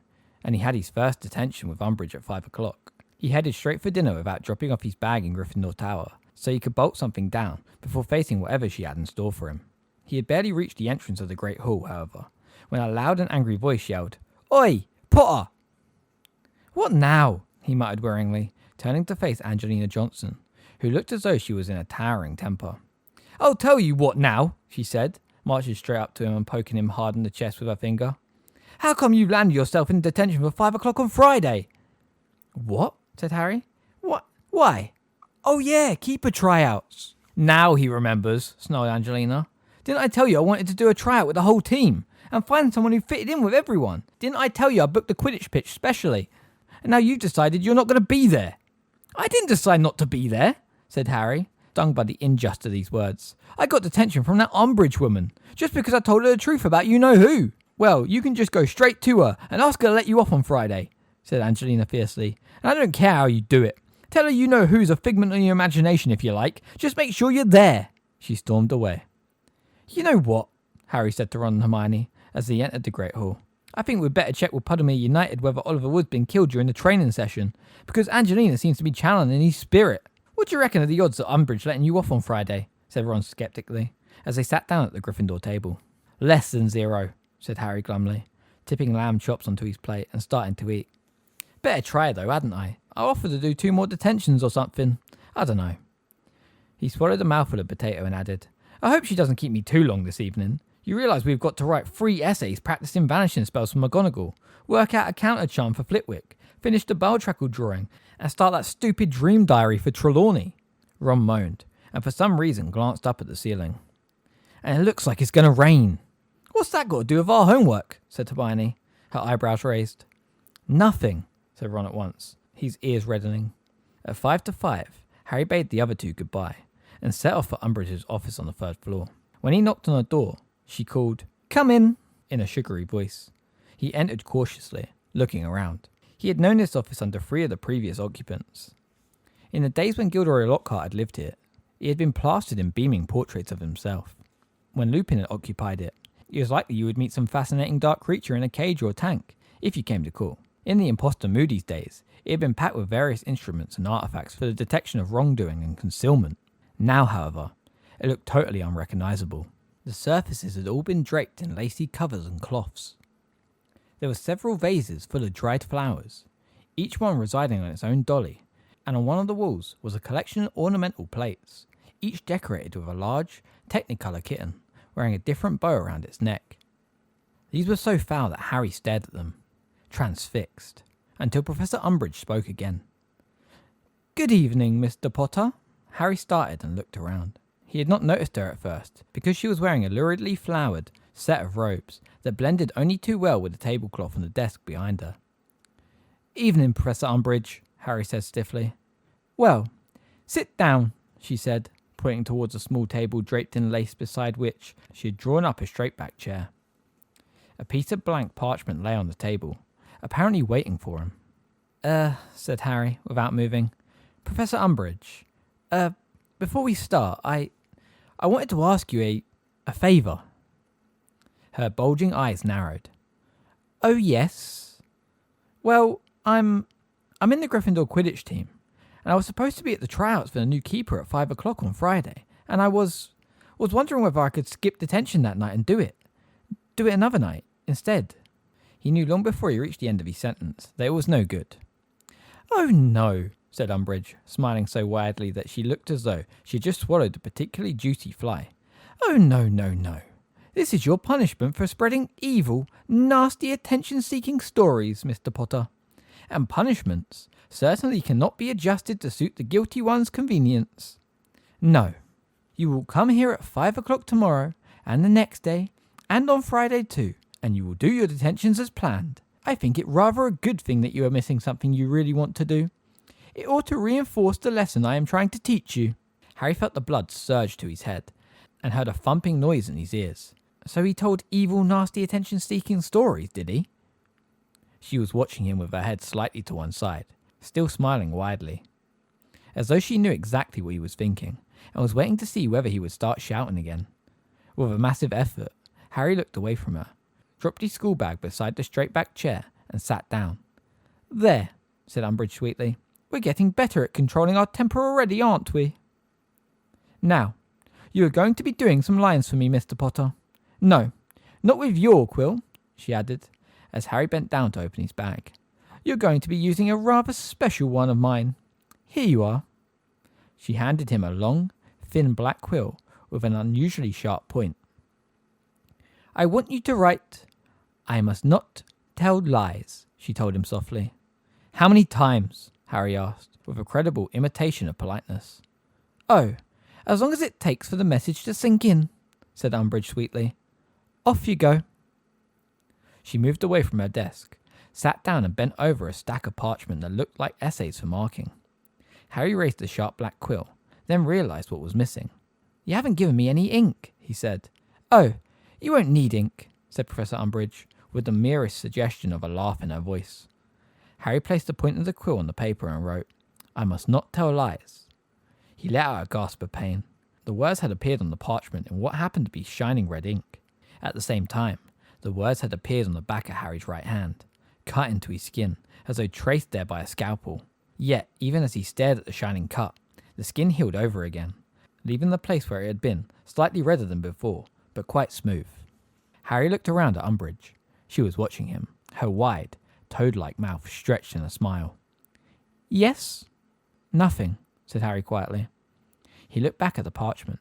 Speaker 2: and he had his first detention with Umbridge at 5 o'clock, he headed straight for dinner without dropping off his bag in Gryffindor Tower, so he could bolt something down before facing whatever she had in store for him. He had barely reached the entrance of the Great Hall, however, when a loud and angry voice yelled, "Oi, Potter!" "What now?" he muttered worryingly, turning to face Angelina Johnson, who looked as though she was in a towering temper. "I'll tell you what now," she said, marching straight up to him and poking him hard in the chest with her finger. "How come you landed yourself in detention for 5 o'clock on Friday?" "What?" said Harry. "What? Why?" "Oh yeah, keeper tryouts." "Now he remembers," snarled Angelina. "Didn't I tell you I wanted to do a tryout with the whole team and find someone who fitted in with everyone? Didn't I tell you I booked the Quidditch pitch specially? And now you've decided you're not going to be there." "I didn't decide not to be there," said Harry, stung by the injustice of these words. "I got detention from that Umbridge woman, just because I told her the truth about you-know-who." "Well, you can just go straight to her and ask her to let you off on Friday," said Angelina fiercely. "And I don't care how you do it. Tell her you-know-who's a figment of your imagination if you like. Just make sure you're there." She stormed away. "You know what?" Harry said to Ron and Hermione as they entered the Great Hall. "I think we'd better check with Puddlemere United whether Oliver Wood's been killed during the training session, because Angelina seems to be channeling his spirit. What do you reckon of the odds of Umbridge letting you off on Friday?" said Ron sceptically, as they sat down at the Gryffindor table. "Less than 0, said Harry glumly, tipping lamb chops onto his plate and starting to eat. "Better try though, hadn't I? I offered to do 2 more detentions or something. I don't know." He swallowed a mouthful of potato and added, "I hope she doesn't keep me too long this evening. You realise we've got to write 3 essays practicing vanishing spells for McGonagall, work out a counter charm for Flitwick, finish the Baltrackle drawing, and start that stupid dream diary for Trelawney." Ron moaned, and for some reason glanced up at the ceiling. "And it looks like it's going to rain." "What's that got to do with our homework?" said Hermione, her eyebrows raised. "Nothing," said Ron at once, his ears reddening. At 5 to 5, Harry bade the other 2 goodbye, and set off for Umbridge's office on the 3rd floor. When he knocked on the door, she called, "Come in," in a sugary voice. He entered cautiously, looking around. He had known this office under 3 of the previous occupants. In the days when Gilderoy Lockhart had lived here, it had been plastered in beaming portraits of himself. When Lupin had occupied it, it was likely you would meet some fascinating dark creature in a cage or tank, if you came to call. In the imposter Moody's days, it had been packed with various instruments and artifacts for the detection of wrongdoing and concealment. Now, however, it looked totally unrecognisable. The surfaces had all been draped in lacy covers and cloths. There were several vases full of dried flowers, each one residing on its own dolly, and on one of the walls was a collection of ornamental plates, each decorated with a large, Technicolor kitten, wearing a different bow around its neck. These were so foul that Harry stared at them, transfixed, until Professor Umbridge spoke again. "Good evening, Mr. Potter." Harry started and looked around. He had not noticed her at first, because she was wearing a luridly flowered set of robes that blended only too well with the tablecloth on the desk behind her. "Evening, Professor Umbridge," Harry said stiffly. "Well, sit down," she said, pointing towards a small table draped in lace beside which she had drawn up a straight-back chair. A piece of blank parchment lay on the table, apparently waiting for him. Said Harry, without moving. "Professor Umbridge, before we start, I wanted to ask you a favour." Her bulging eyes narrowed. "Oh, yes? Well, I'm in the Gryffindor Quidditch team, and I was supposed to be at the tryouts for the new keeper at 5 o'clock on Friday, and I was wondering whether I could skip detention that night and do it another night instead." He knew long before he reached the end of his sentence that it was no good. "Oh no," said Umbridge, smiling so widely that she looked as though she had just swallowed a particularly juicy fly. Oh, no, no, no. This is your punishment for spreading evil, nasty, attention-seeking stories, Mr. Potter. And punishments certainly cannot be adjusted to suit the guilty one's convenience. No, you will come here at 5 o'clock tomorrow, and the next day, and on Friday too, and you will do your detentions as planned. I think it rather a good thing that you are missing something you really want to do. It ought to reinforce the lesson I am trying to teach you. Harry felt the blood surge to his head, and heard a thumping noise in his ears. So he told evil, nasty, attention-seeking stories, did he? She was watching him with her head slightly to one side, still smiling widely, as though she knew exactly what he was thinking, and was waiting to see whether he would start shouting again. With a massive effort, Harry looked away from her, dropped his school bag beside the straight-back chair, and sat down. There, said Umbridge sweetly. We're getting better at controlling our temper already, aren't we? Now, you are going to be doing some lines for me, Mr. Potter. No, not with your quill, she added, as Harry bent down to open his bag. You're going to be using a rather special one of mine. Here you are. She handed him a long, thin black quill with an unusually sharp point. I want you to write, I must not tell lies, she told him softly. How many times? Harry asked, with a credible imitation of politeness. Oh, as long as it takes for the message to sink in, said Umbridge sweetly. Off you go. She moved away from her desk, sat down and bent over a stack of parchment that looked like essays for marking. Harry raised the sharp black quill, then realised what was missing. You haven't given me any ink, he said. Oh, you won't need ink, said Professor Umbridge, with the merest suggestion of a laugh in her voice. Harry placed the point of the quill on the paper and wrote, I must not tell lies. He let out a gasp of pain. The words had appeared on the parchment in what happened to be shining red ink. At the same time, the words had appeared on the back of Harry's right hand, cut into his skin, as though traced there by a scalpel. Yet, even as he stared at the shining cut, the skin healed over again, leaving the place where it had been slightly redder than before, but quite smooth. Harry looked around at Umbridge. She was watching him, her wide, toad-like mouth stretched in a smile. Yes? Nothing, said Harry quietly. He looked back at the parchment,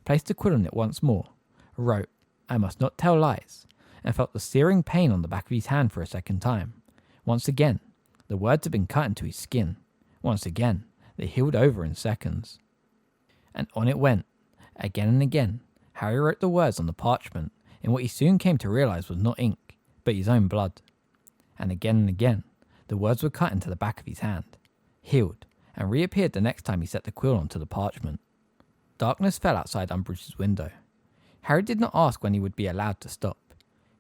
Speaker 2: placed the quill on it once more, wrote, I must not tell lies, and felt the searing pain on the back of his hand for a second time. Once again, the words had been cut into his skin. Once again, they healed over in seconds. And on it went. Again and again, Harry wrote the words on the parchment in what he soon came to realise was not ink, but his own blood. And again, the words were cut into the back of his hand, healed, and reappeared the next time he set the quill onto the parchment. Darkness fell outside Umbridge's window. Harry did not ask when he would be allowed to stop.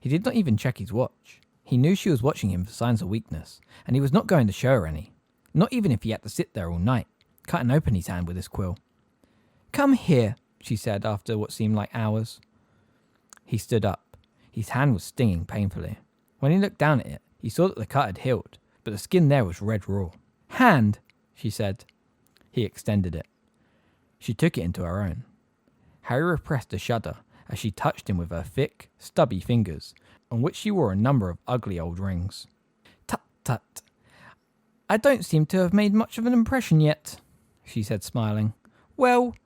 Speaker 2: He did not even check his watch. He knew she was watching him for signs of weakness, and he was not going to show her any. Not even if he had to sit there all night, cutting open his hand with his quill. Come here, she said after what seemed like hours. He stood up. His hand was stinging painfully. When he looked down at it, he saw that the cut had healed, but the skin there was red raw. Hand, she said. He extended it. She took it into her own. Harry repressed a shudder as she touched him with her thick, stubby fingers, on which she wore a number of ugly old rings. Tut, tut. I don't seem to have made much of an impression yet, she said, smiling. Well,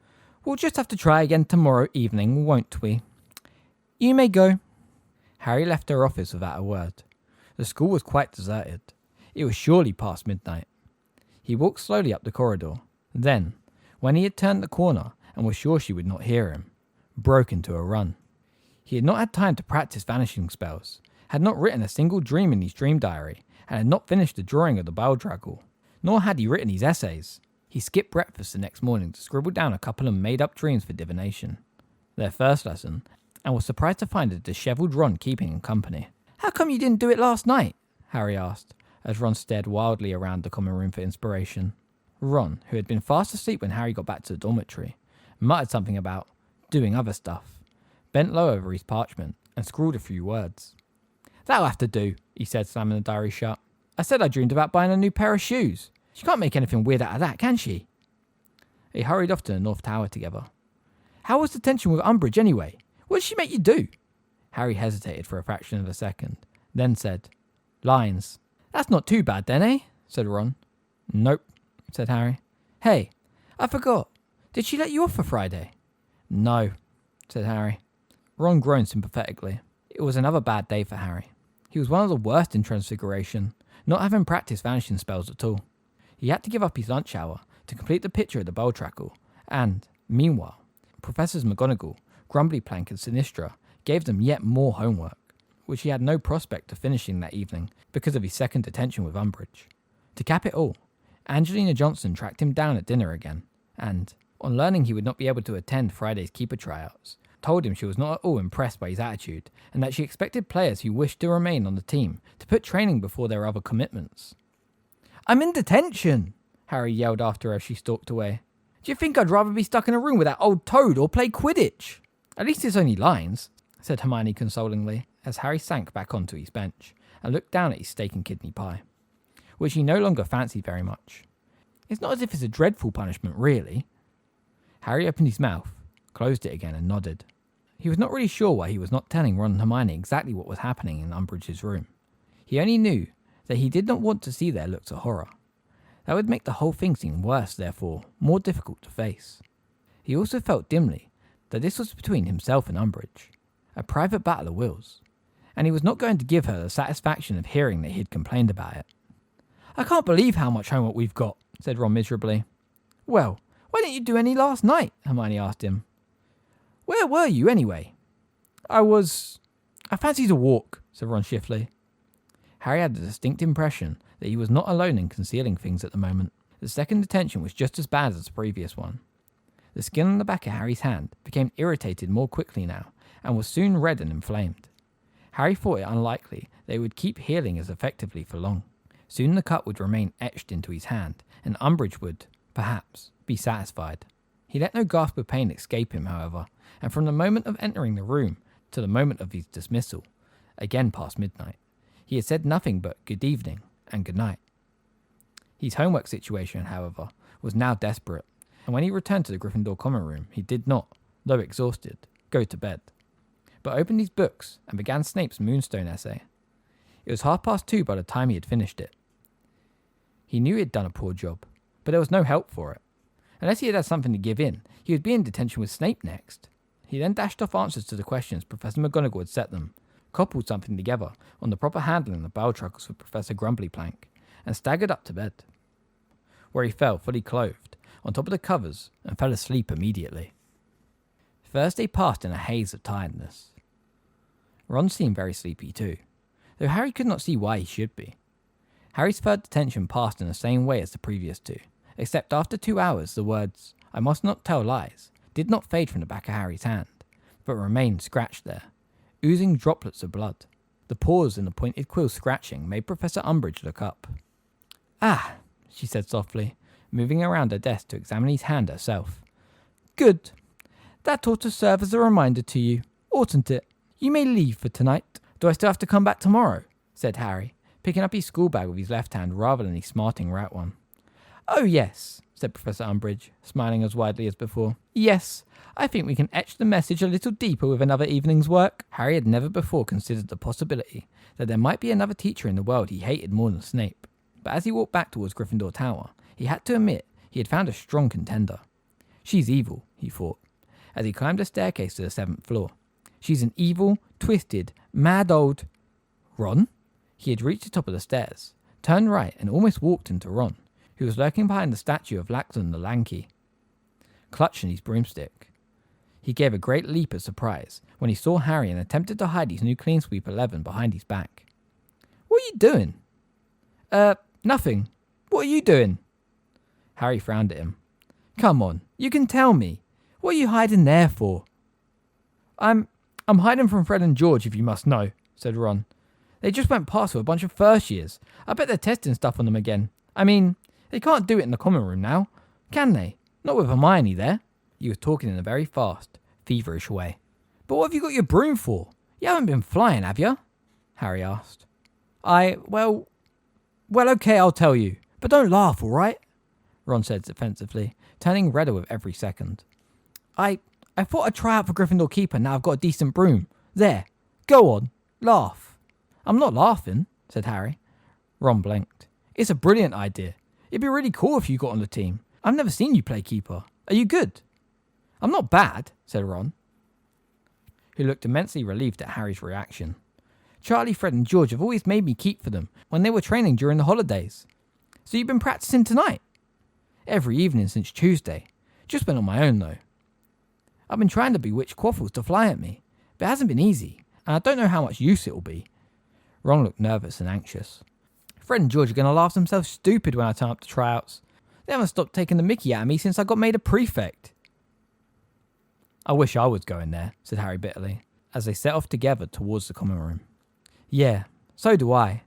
Speaker 2: we'll just have to try again tomorrow evening, won't we? You may go. Harry left her office without a word. The school was quite deserted. It was surely past midnight. He walked slowly up the corridor. Then, when he had turned the corner and was sure she would not hear him, broke into a run. He had not had time to practice vanishing spells, had not written a single dream in his dream diary, and had not finished the drawing of the Baldraggle, nor had he written his essays. He skipped breakfast the next morning to scribble down a couple of made-up dreams for divination, their first lesson, and was surprised to find a dishevelled Ron keeping him company. How come you didn't do it last night? Harry asked, as Ron stared wildly around the common room for inspiration. Ron, who had been fast asleep when Harry got back to the dormitory, muttered something about doing other stuff, bent low over his parchment, and scrawled a few words. That'll have to do, he said, slamming the diary shut. I said I dreamed about buying a new pair of shoes. She can't make anything weird out of that, can she? They hurried off to the North Tower together. How was the tension with Umbridge anyway? What did she make you do? Harry hesitated for a fraction of a second, then said, Lines. That's not too bad then, eh? Said Ron. Nope, said Harry. Hey, I forgot. Did she let you off for Friday? No, said Harry. Ron groaned sympathetically. It was another bad day for Harry. He was one of the worst in Transfiguration, not having practiced vanishing spells at all. He had to give up his lunch hour to complete the picture of the bell trackle, and, meanwhile, Professors McGonagall, Grumblyplank and Sinistra gave them yet more homework, which he had no prospect of finishing that evening because of his second detention with Umbridge. To cap it all, Angelina Johnson tracked him down at dinner again, and, on learning he would not be able to attend Friday's keeper tryouts, told him she was not at all impressed by his attitude and that she expected players who wished to remain on the team to put training before their other commitments. I'm in detention, Harry yelled after her as she stalked away. Do you think I'd rather be stuck in a room with that old toad or play Quidditch? At least it's only lines, said Hermione consolingly as Harry sank back onto his bench and looked down at his steak and kidney pie, which he no longer fancied very much. It's not as if it's a dreadful punishment, really. Harry opened his mouth, closed it again and nodded. He was not really sure why he was not telling Ron and Hermione exactly what was happening in Umbridge's room. He only knew that he did not want to see their looks of horror. That would make the whole thing seem worse, therefore, more difficult to face. He also felt dimly that this was between himself and Umbridge, a private battle of wills, and he was not going to give her the satisfaction of hearing that he had complained about it. I can't believe how much homework we've got, said Ron miserably. Well, why didn't you do any last night? Hermione asked him. Where were you, anyway? I fancied a walk, said Ron shiftily. Harry had the distinct impression that he was not alone in concealing things at the moment. The second detention was just as bad as the previous one. The skin on the back of Harry's hand became irritated more quickly now, and was soon red and inflamed. Harry thought it unlikely they would keep healing as effectively for long. Soon the cut would remain etched into his hand, and Umbridge would, perhaps, be satisfied. He let no gasp of pain escape him, however, and from the moment of entering the room to the moment of his dismissal, again past midnight, he had said nothing but good evening and good night. His homework situation, however, was now desperate, and when he returned to the Gryffindor common room, he did not, though exhausted, go to bed, but opened his books and began Snape's Moonstone essay. It was 2:30 by the time he had finished it. He knew he had done a poor job, but there was no help for it. Unless he had something to give in, he would be in detention with Snape next. He then dashed off answers to the questions Professor McGonagall had set them, coupled something together on the proper handling of bell truckles with Professor Grumblyplank, and staggered up to bed, where he fell fully clothed on top of the covers and fell asleep immediately. Thursday passed in a haze of tiredness. Ron seemed very sleepy too, though Harry could not see why he should be. Harry's third detention passed in the same way as the previous two, except after 2 hours the words, I must not tell lies, did not fade from the back of Harry's hand, but remained scratched there, oozing droplets of blood. The pause in the pointed quill scratching made Professor Umbridge look up. Ah, she said softly, moving around her desk to examine his hand herself. Good. That ought to serve as a reminder to you, oughtn't it? You may leave for tonight. Do I still have to come back tomorrow? Said Harry, picking up his school bag with his left hand rather than his smarting right one. Oh yes, said Professor Umbridge, smiling as widely as before. Yes, I think we can etch the message a little deeper with another evening's work. Harry had never before considered the possibility that there might be another teacher in the world he hated more than Snape, but as he walked back towards Gryffindor Tower, he had to admit he had found a strong contender. She's evil, he thought, as he climbed a staircase to the 7th floor. She's an evil, twisted, mad old... Ron? He had reached the top of the stairs, turned right and almost walked into Ron, who was lurking behind the statue of Laxton the Lanky, clutching his broomstick. He gave a great leap of surprise when he saw Harry and attempted to hide his new Clean Sweep 11 behind his back. What are you doing? Nothing. What are you doing? Harry frowned at him. Come on, you can tell me. What are you hiding there for? I'm hiding from Fred and George, if you must know, said Ron. They just went past with a bunch of first years. I bet they're testing stuff on them again. I mean, they can't do it in the common room now, can they? Not with Hermione there. He was talking in a very fast, feverish way. But what have you got your broom for? You haven't been flying, have you? Harry asked. Well, okay, I'll tell you. But don't laugh, all right? Ron said defensively, turning redder with every second. I thought I'd try out for Gryffindor Keeper now I've got a decent broom. There, go on, laugh. I'm not laughing, said Harry. Ron blinked. It's a brilliant idea. It'd be really cool if you got on the team. I've never seen you play keeper. Are you good? I'm not bad, said Ron, who looked immensely relieved at Harry's reaction. Charlie, Fred and George have always made me keep for them when they were training during the holidays. So you've been practicing tonight? Every evening since Tuesday. Just went on my own though. I've been trying to bewitch Quaffles to fly at me, but it hasn't been easy, and I don't know how much use it'll be. Ron looked nervous and anxious. Fred and George are going to laugh themselves stupid when I turn up to tryouts. They haven't stopped taking the mickey out of me since I got made a prefect. I wish I was going there, said Harry bitterly, as they set off together towards the common room. Yeah, so do I.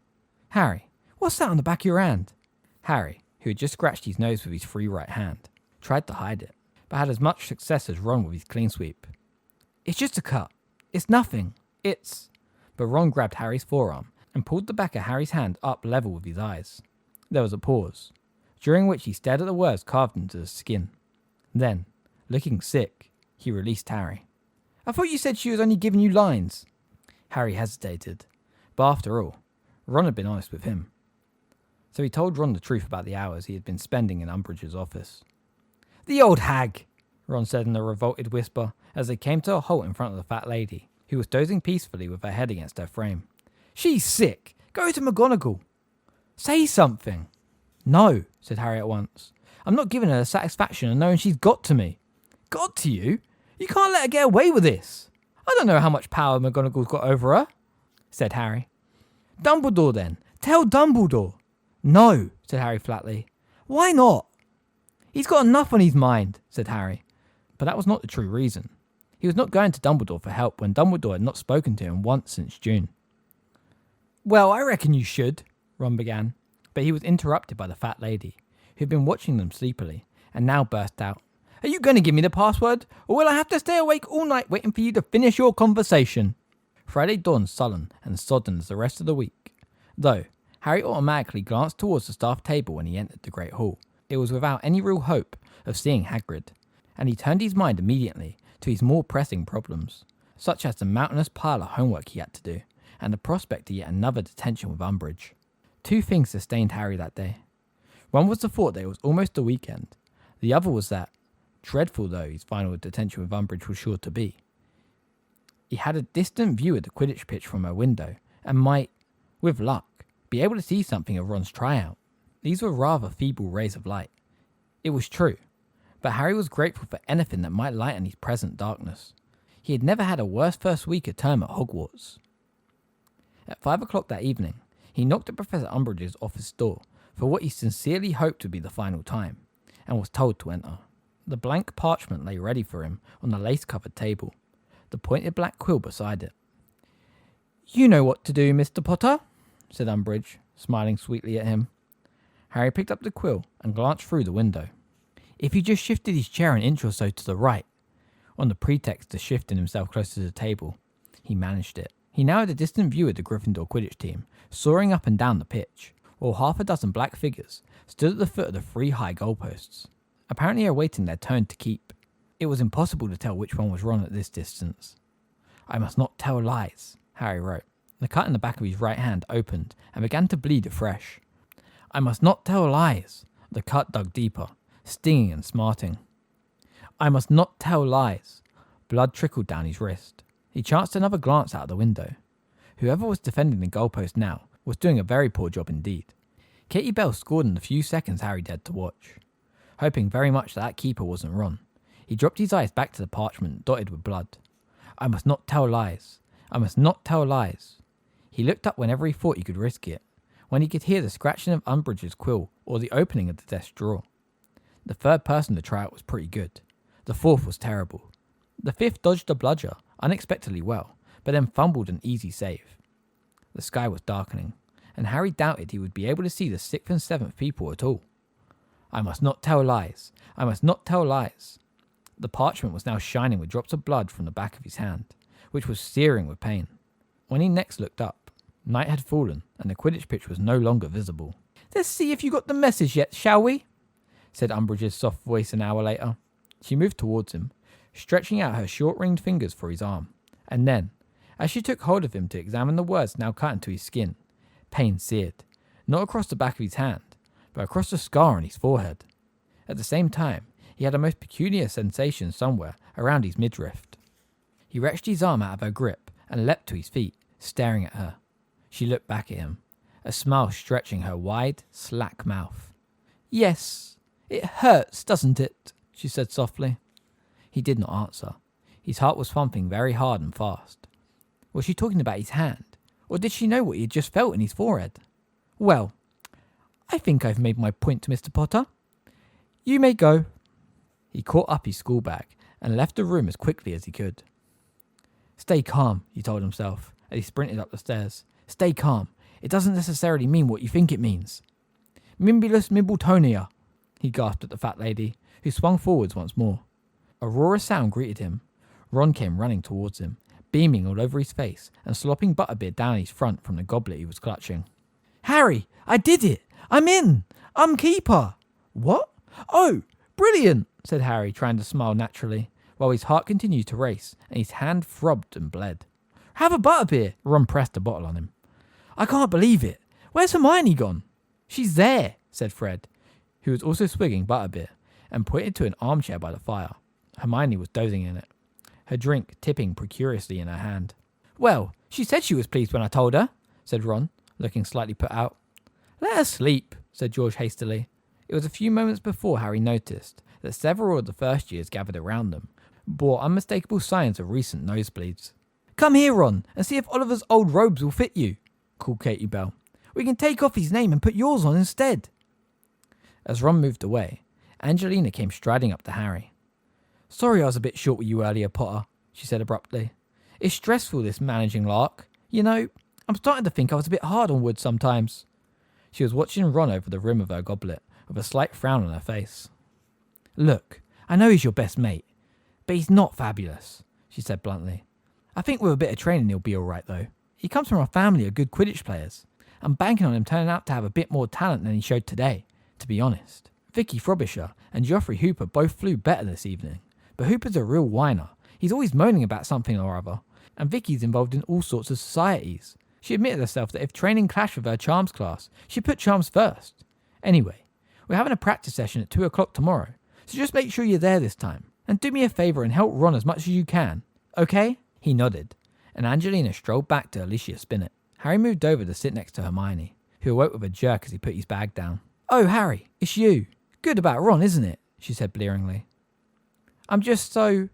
Speaker 2: Harry, what's that on the back of your hand? Harry, who had just scratched his nose with his free right hand, tried to hide it, but had as much success as Ron with his clean sweep. It's just a cut. It's nothing. It's... But Ron grabbed Harry's forearm and pulled the back of Harry's hand up level with his eyes. There was a pause, during which he stared at the words carved into the skin. Then, looking sick, he released Harry. I thought you said she was only giving you lines. Harry hesitated, but after all, Ron had been honest with him. So he told Ron the truth about the hours he had been spending in Umbridge's office. The old hag, Ron said in a revolted whisper as they came to a halt in front of the fat lady, who was dozing peacefully with her head against her frame. She's sick. Go to McGonagall. Say something. No, said Harry at once. I'm not giving her the satisfaction of knowing she's got to me. Got to you? You can't let her get away with this. I don't know how much power McGonagall's got over her, said Harry. Dumbledore then. Tell Dumbledore. No, said Harry flatly. Why not? He's got enough on his mind, said Harry. But that was not the true reason. He was not going to Dumbledore for help when Dumbledore had not spoken to him once since June. Well, I reckon you should, Ron began, but he was interrupted by the fat lady, who had been watching them sleepily, and now burst out. Are you going to give me the password, or will I have to stay awake all night waiting for you to finish your conversation? Friday dawned sullen and sodden as the rest of the week, though Harry automatically glanced towards the staff table when he entered the Great Hall. It was without any real hope of seeing Hagrid, and he turned his mind immediately to his more pressing problems, such as the mountainous pile of homework he had to do, and the prospect of yet another detention with Umbridge. Two things sustained Harry that day. One was the thought that it was almost the weekend. The other was that, dreadful though his final detention with Umbridge was sure to be, he had a distant view of the Quidditch pitch from her window, and might, with luck, be able to see something of Ron's tryout. These were rather feeble rays of light. It was true, but Harry was grateful for anything that might lighten his present darkness. He had never had a worse first week of term at Hogwarts. At 5 o'clock that evening, he knocked at Professor Umbridge's office door for what he sincerely hoped would be the final time, and was told to enter. The blank parchment lay ready for him on the lace-covered table, the pointed black quill beside it. You know what to do, Mr. Potter, said Umbridge, smiling sweetly at him. Harry picked up the quill and glanced through the window. If he just shifted his chair an inch or so to the right, on the pretext of shifting himself closer to the table, he managed it. He now had a distant view of the Gryffindor Quidditch team, soaring up and down the pitch, while half a dozen black figures stood at the foot of the 3 high goalposts, apparently awaiting their turn to keep. It was impossible to tell which one was Ron at this distance. I must not tell lies, Harry wrote. The cut in the back of his right hand opened and began to bleed afresh. I must not tell lies. The cut dug deeper, stinging and smarting. I must not tell lies. Blood trickled down his wrist. He chanced another glance out of the window. Whoever was defending the goalpost now was doing a very poor job indeed. Katie Bell scored in the few seconds Harry dared to watch. Hoping very much that keeper wasn't Ron, he dropped his eyes back to the parchment dotted with blood. I must not tell lies. I must not tell lies. He looked up whenever he thought he could risk it, when he could hear the scratching of Umbridge's quill or the opening of the desk drawer. The third person to try it was pretty good. The fourth was terrible. The fifth dodged a bludger unexpectedly well, but then fumbled an easy save. The sky was darkening, and Harry doubted he would be able to see the 6th and 7th people at all. I must not tell lies. I must not tell lies. The parchment was now shining with drops of blood from the back of his hand, which was searing with pain. When he next looked up, night had fallen, and the Quidditch pitch was no longer visible. Let's see if you got the message yet, shall we? Said Umbridge's soft voice an hour later. She moved towards him, stretching out her short-ringed fingers for his arm, and then, as she took hold of him to examine the words now cut into his skin, pain seared, not across the back of his hand, but across the scar on his forehead. At the same time, he had a most peculiar sensation somewhere around his midriff. He wrenched his arm out of her grip and leapt to his feet, staring at her. She looked back at him, a smile stretching her wide, slack mouth. "Yes, it hurts, doesn't it?" she said softly. He did not answer. His heart was thumping very hard and fast. Was she talking about his hand, or did she know what he had just felt in his forehead? "Well, I think I've made my point to Mr. Potter. You may go." He caught up his school bag and left the room as quickly as he could. "Stay calm," he told himself as he sprinted up the stairs. "Stay calm. It doesn't necessarily mean what you think it means." "Mimbulus Mimbletonia," he gasped at the fat lady, who swung forwards once more. A roar of sound greeted him. Ron came running towards him, beaming all over his face and slopping butterbeer down his front from the goblet he was clutching. "Harry, I did it! I'm in! I'm keeper!" "What? Oh, brilliant!" said Harry, trying to smile naturally, while his heart continued to race and his hand throbbed and bled. "Have a butterbeer!" Ron pressed a bottle on him. "I can't believe it! Where's Hermione gone?" "She's there," said Fred, who was also swigging butterbeer, and pointed to an armchair by the fire. Hermione was dozing in it, her drink tipping precariously in her hand. "Well, she said she was pleased when I told her," said Ron, looking slightly put out. "Let her sleep," said George hastily. It was a few moments before Harry noticed that several of the first years gathered around them bore unmistakable signs of recent nosebleeds. "Come here, Ron, and see if Oliver's old robes will fit you," called Katie Bell. "We can take off his name and put yours on instead." As Ron moved away, Angelina came striding up to Harry. "Sorry I was a bit short with you earlier, Potter," she said abruptly. "It's stressful, this managing lark. You know, I'm starting to think I was a bit hard on Wood sometimes." She was watching Ron over the rim of her goblet, with a slight frown on her face. "Look, I know he's your best mate, but he's not fabulous," she said bluntly. "I think with a bit of training he'll be alright though. He comes from a family of good Quidditch players. I'm banking on him turning out to have a bit more talent than he showed today, to be honest. Vicky Frobisher and Geoffrey Hooper both flew better this evening, but Hooper's a real whiner. He's always moaning about something or other, and Vicky's involved in all sorts of societies. She admitted herself that if training clashed with her charms class, she'd put charms first. Anyway, we're having a practice session at 2 o'clock tomorrow, so just make sure you're there this time. And do me a favour and help Ron as much as you can. Okay?" He nodded, and Angelina strolled back to Alicia Spinnet. Harry moved over to sit next to Hermione, who awoke with a jerk as he put his bag down. "Oh, Harry, it's you. Good about Ron, isn't it?" she said blearingly. "I'm just so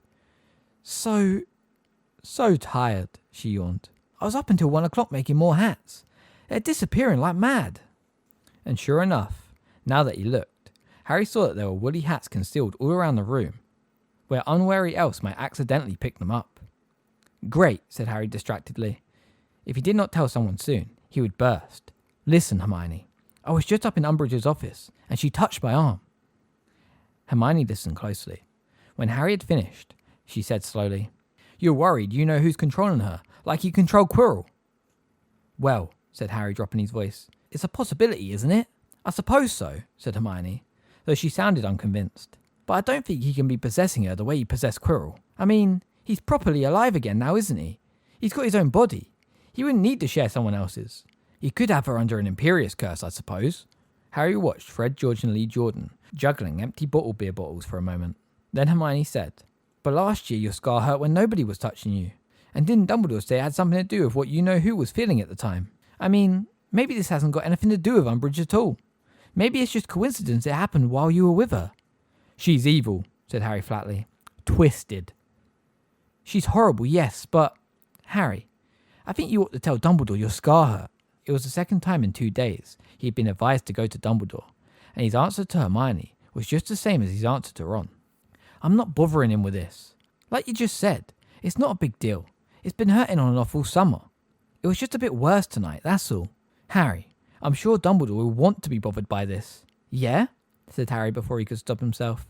Speaker 2: tired," she yawned. "I was up until 1 o'clock making more hats. They're disappearing like mad." And sure enough, now that he looked, Harry saw that there were woolly hats concealed all around the room, where unwary else might accidentally pick them up. "Great," said Harry distractedly. If he did not tell someone soon, he would burst. "Listen, Hermione, I was just up in Umbridge's office, and she touched my arm." Hermione listened closely. When Harry had finished, she said slowly, "You're worried you know who's controlling her, like you control Quirrell." "Well," said Harry, dropping his voice, "it's a possibility, isn't it?" "I suppose so," said Hermione, though she sounded unconvinced. "But I don't think he can be possessing her the way he possessed Quirrell. I mean, he's properly alive again now, isn't he? He's got his own body. He wouldn't need to share someone else's. He could have her under an Imperious curse, I suppose." Harry watched Fred, George and Lee Jordan juggling empty beer bottles for a moment. Then Hermione said, "But last year your scar hurt when nobody was touching you. And didn't Dumbledore say it had something to do with what you know who was feeling at the time? I mean, maybe this hasn't got anything to do with Umbridge at all. Maybe it's just coincidence it happened while you were with her." "She's evil," said Harry flatly. "Twisted." "She's horrible, yes, but..." "Harry, I think you ought to tell Dumbledore your scar hurt." It was the second time in 2 days he had been advised to go to Dumbledore, and his answer to Hermione was just the same as his answer to Ron. "I'm not bothering him with this. Like you just said, it's not a big deal. It's been hurting on and off all summer. It was just a bit worse tonight, that's all. Harry, I'm sure Dumbledore will want to be bothered by this." "Yeah?" said Harry before he could stop himself.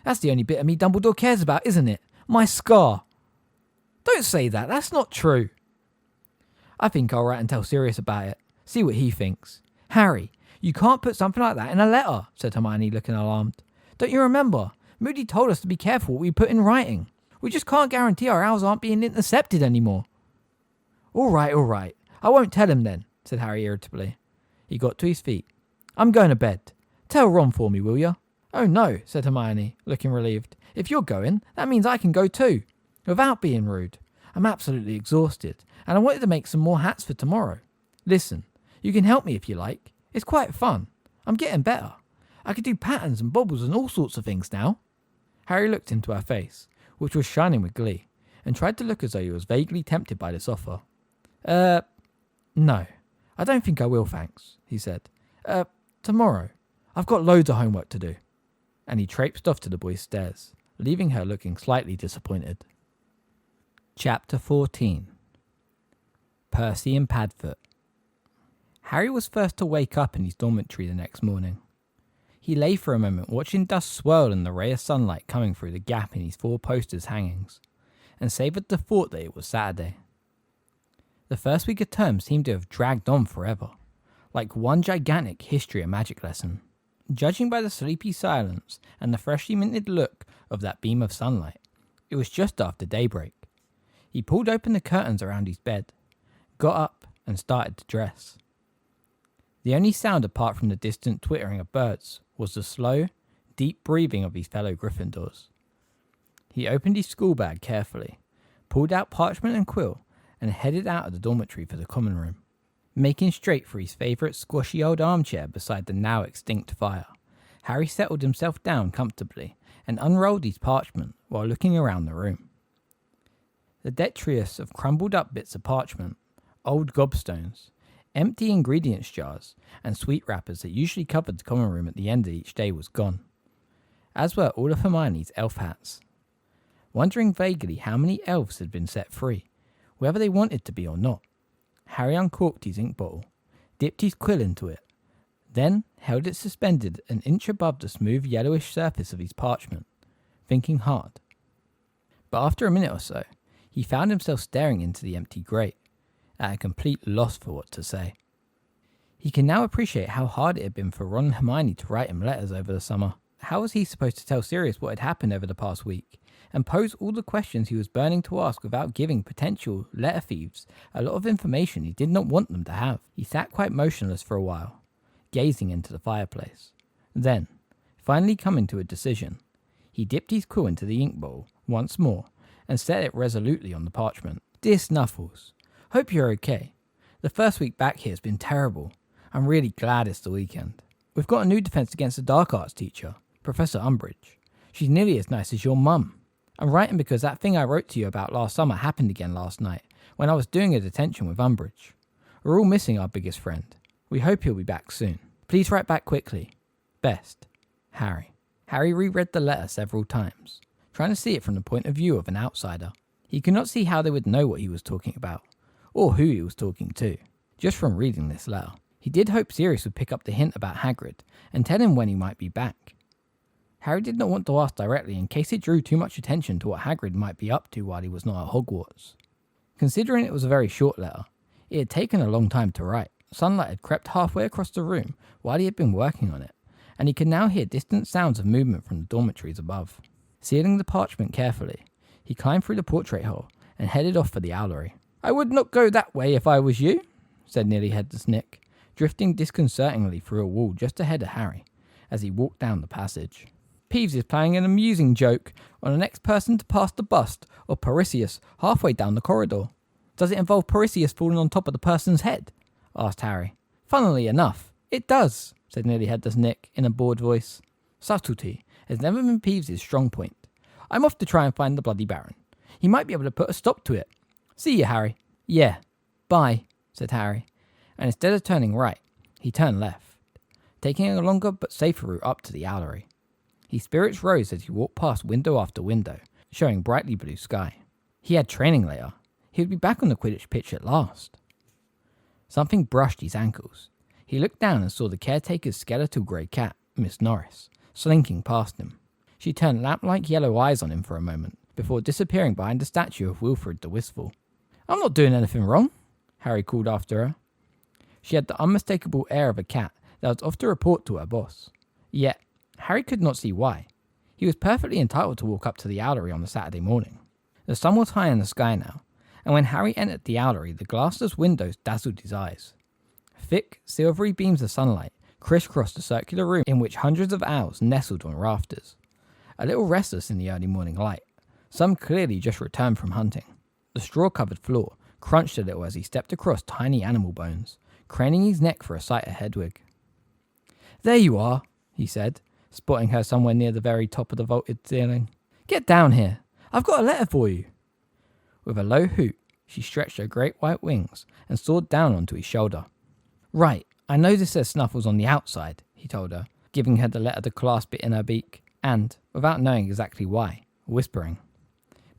Speaker 2: "That's the only bit of me Dumbledore cares about, isn't it? My scar." "Don't say that, that's not true." "I think I'll write and tell Sirius about it. See what he thinks." "Harry, you can't put something like that in a letter," said Hermione, looking alarmed. "Don't you remember? Moody told us to be careful what we put in writing. We just can't guarantee our owls aren't being intercepted anymore." All right. I won't tell him then," said Harry irritably. He got to his feet. "I'm going to bed. Tell Ron for me, will you?" "Oh no," said Hermione, looking relieved. "If you're going, that means I can go too. Without being rude. I'm absolutely exhausted, and I wanted to make some more hats for tomorrow. Listen, you can help me if you like. It's quite fun. I'm getting better. I can do patterns and bobbles and all sorts of things now." Harry looked into her face, which was shining with glee, and tried to look as though he was vaguely tempted by this offer. No, I don't think I will, thanks," he said. Tomorrow. I've got loads of homework to do." And he traipsed off to the boys' stairs, leaving her looking slightly disappointed.
Speaker 1: Chapter 14. Percy and Padfoot. Harry was first to wake up in his dormitory the next morning. He lay for a moment watching dust swirl in the ray of sunlight coming through the gap in his 4 posters' hangings, and savoured the thought that it was Saturday. The first week of term seemed to have dragged on forever, like one gigantic history and magic lesson. Judging by the sleepy silence and the freshly minted look of that beam of sunlight, it was just after daybreak. He pulled open the curtains around his bed, got up and started to dress. The only sound apart from the distant twittering of birds was the slow, deep breathing of his fellow Gryffindors. He opened his school bag carefully, pulled out parchment and quill, and headed out of the dormitory for the common room. Making straight for his favourite squashy old armchair beside the now extinct fire, Harry settled himself down comfortably and unrolled his parchment while looking around the room. The detritus of crumbled up bits of parchment, old gobstones, empty ingredients jars, and sweet wrappers that usually covered the common room at the end of each day was gone, as were all of Hermione's elf hats. Wondering vaguely how many elves had been set free, whether they wanted to be or not, Harry uncorked his ink bottle, dipped his quill into it, then held it suspended an inch above the smooth yellowish surface of his parchment, thinking hard. But after a minute or so, he found himself staring into the empty grate, at a complete loss for what to say. He can now appreciate how hard it had been for Ron and Hermione to write him letters over the summer. How was he supposed to tell Sirius what had happened over the past week, and pose all the questions he was burning to ask without giving potential letter thieves a lot of information he did not want them to have? He sat quite motionless for a while, gazing into the fireplace. Then, finally coming to a decision, he dipped his quill into the ink bowl once more and set it resolutely on the parchment. "Dear Snuffles, hope you're okay. The first week back here has been terrible. I'm really glad it's the weekend. We've got a new defense against the dark arts teacher, Professor Umbridge. She's nearly as nice as your mum. I'm writing because that thing I wrote to you about last summer happened again last night when I was doing a detention with Umbridge. We're all missing our biggest friend. We hope he'll be back soon. Please write back quickly. Best, Harry." Harry reread the letter several times, trying to see it from the point of view of an outsider. He could not see how they would know what he was talking about, or who he was talking to, just from reading this letter. He did hope Sirius would pick up the hint about Hagrid and tell him when he might be back. Harry did not want to ask directly in case it drew too much attention to what Hagrid might be up to while he was not at Hogwarts. Considering it was a very short letter, it had taken a long time to write. Sunlight had crept halfway across the room while he had been working on it, and he could now hear distant sounds of movement from the dormitories above. Sealing the parchment carefully, he climbed through the portrait hole and headed off for the owlery. "I would not go that way if I was you," said Nearly Headless Nick, drifting disconcertingly through a wall just ahead of Harry as he walked down the passage. "Peeves is playing an amusing joke on the next person to pass the bust or Parisius halfway down the corridor. Does it involve Parisius falling on top of the person's head?" asked Harry. "Funnily enough, it does," said Nearly Headless Nick in a bored voice. "Subtlety has never been Peeves' strong point. I'm off to try and find the bloody Baron. He might be able to put a stop to it. See you, Harry." "Yeah, bye," said Harry, and instead of turning right, he turned left, taking a longer but safer route up to the owlery. His spirits rose as he walked past window after window, showing brightly blue sky. He had training later. He would be back on the Quidditch pitch at last. Something brushed his ankles. He looked down and saw the caretaker's skeletal grey cat, Miss Norris, slinking past him. She turned lamp-like yellow eyes on him for a moment, before disappearing behind the statue of Wilfred the Wistful. "I'm not doing anything wrong," Harry called after her. She had the unmistakable air of a cat that was off to report to her boss. Yet, Harry could not see why. He was perfectly entitled to walk up to the owlery on a Saturday morning. The sun was high in the sky now, and when Harry entered the owlery, the glassless windows dazzled his eyes. Thick, silvery beams of sunlight crisscrossed a circular room in which hundreds of owls nestled on rafters. A little restless in the early morning light, some clearly just returned from hunting. The straw-covered floor crunched a little as he stepped across tiny animal bones, craning his neck for a sight of Hedwig. "There you are," he said, spotting her somewhere near the very top of the vaulted ceiling. "Get down here. I've got a letter for you." With a low hoot, she stretched her great white wings and soared down onto his shoulder. "Right, I know this says Snuffles on the outside," he told her, giving her the letter to clasp it in her beak, and, without knowing exactly why, whispering,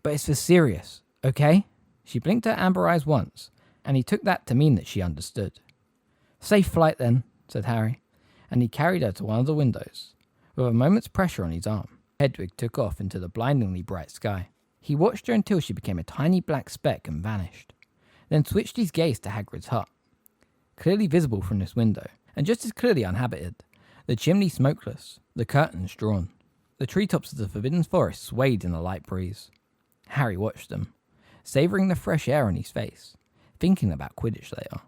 Speaker 1: "But it's for serious, okay?" She blinked her amber eyes once, and he took that to mean that she understood. "Safe flight then," said Harry, and he carried her to one of the windows. With a moment's pressure on his arm, Hedwig took off into the blindingly bright sky. He watched her until she became a tiny black speck and vanished, then switched his gaze to Hagrid's hut. Clearly visible from this window, and just as clearly uninhabited, the chimney smokeless, the curtains drawn. The treetops of the Forbidden Forest swayed in the light breeze. Harry watched them, savouring the fresh air on his face, thinking about Quidditch later.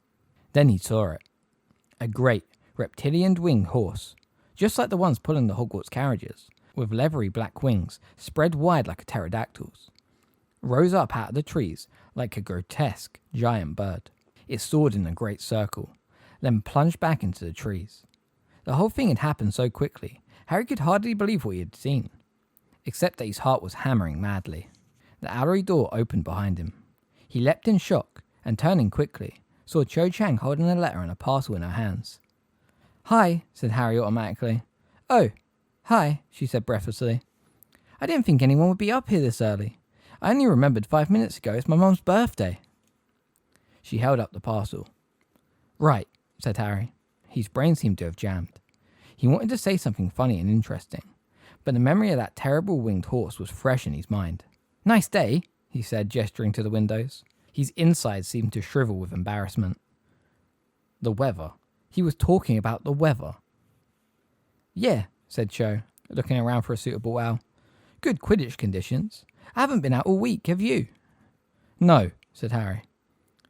Speaker 1: Then he saw it. A great, reptilian-winged horse, just like the ones pulling the Hogwarts carriages, with leathery black wings spread wide like a pterodactyl's, rose up out of the trees like a grotesque giant bird. It soared in a great circle, then plunged back into the trees. The whole thing had happened so quickly, Harry could hardly believe what he had seen, except that his heart was hammering madly. The owlery door opened behind him. He leapt in shock, and turning quickly, saw Cho Chang holding a letter and a parcel in her hands. "Hi," said Harry automatically. "Oh, hi," she said breathlessly. "I didn't think anyone would be up here this early. I only remembered 5 minutes ago it's my mum's birthday." She held up the parcel. "Right," said Harry. His brain seemed to have jammed. He wanted to say something funny and interesting, but the memory of that terrible winged horse was fresh in his mind. "Nice day," he said, gesturing to the windows. His insides seemed to shrivel with embarrassment. The weather. He was talking about the weather. "Yeah," said Cho, looking around for a suitable owl. "Good Quidditch conditions. I haven't been out all week, have you?" "No," said Harry.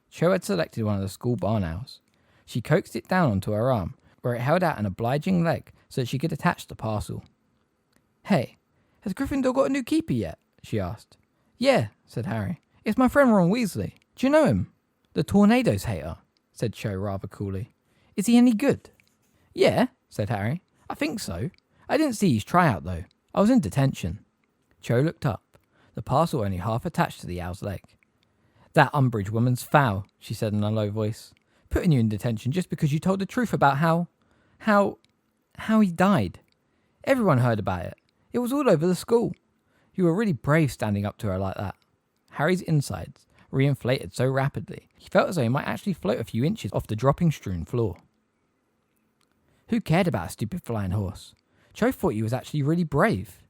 Speaker 1: Cho had selected one of the school barn owls. She coaxed it down onto her arm, where it held out an obliging leg so that she could attach the parcel. "Hey, has Gryffindor got a new keeper yet?" she asked. "Yeah," said Harry. "It's my friend Ron Weasley. Do you know him?" "The Tornadoes hater," said Cho rather coolly. "Is he any good?" "Yeah," said Harry. "I think so. I didn't see his tryout though. I was in detention." Cho looked up, the parcel only half attached to the owl's leg. "That Umbridge woman's foul," she said in a low voice. "Putting you in detention just because you told the truth about how he died. Everyone heard about it. It was all over the school. You were really brave standing up to her like that." Harry's insides reinflated so rapidly, he felt as though he might actually float a few inches off the dropping-strewn floor. Who cared about a stupid flying horse? Cho thought he was actually really brave.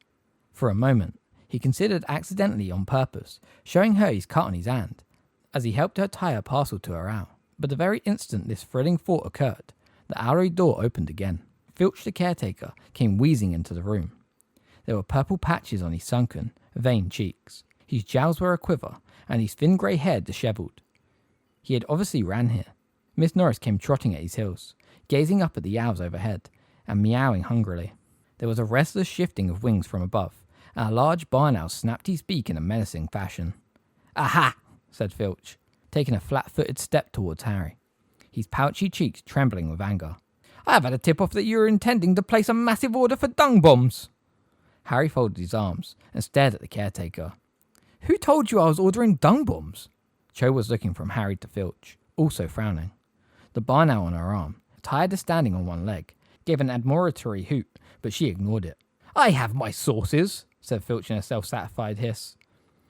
Speaker 1: For a moment, he considered accidentally on purpose showing her his cut on his hand, as he helped her tie a parcel to her owl. But the very instant this thrilling thought occurred, the owlery door opened again. Filch the caretaker came wheezing into the room. There were purple patches on his sunken, veined cheeks. His jowls were a-quiver, and his thin grey hair dishevelled. He had obviously ran here. Miss Norris came trotting at his heels, gazing up at the owls overhead, and meowing hungrily. There was a restless shifting of wings from above, and a large barn owl snapped his beak in a menacing fashion. "Aha!" said Filch, taking a flat-footed step towards Harry, his pouchy cheeks trembling with anger. "I have had a tip-off that you were intending to place a massive order for dung bombs." Harry folded his arms and stared at the caretaker. "Who told you I was ordering dung bombs?" Cho was looking from Harry to Filch, also frowning. The barn owl on her arm, tired of standing on one leg, gave an admonitory hoot, but she ignored it. "I have my sources," said Filch in a self-satisfied hiss.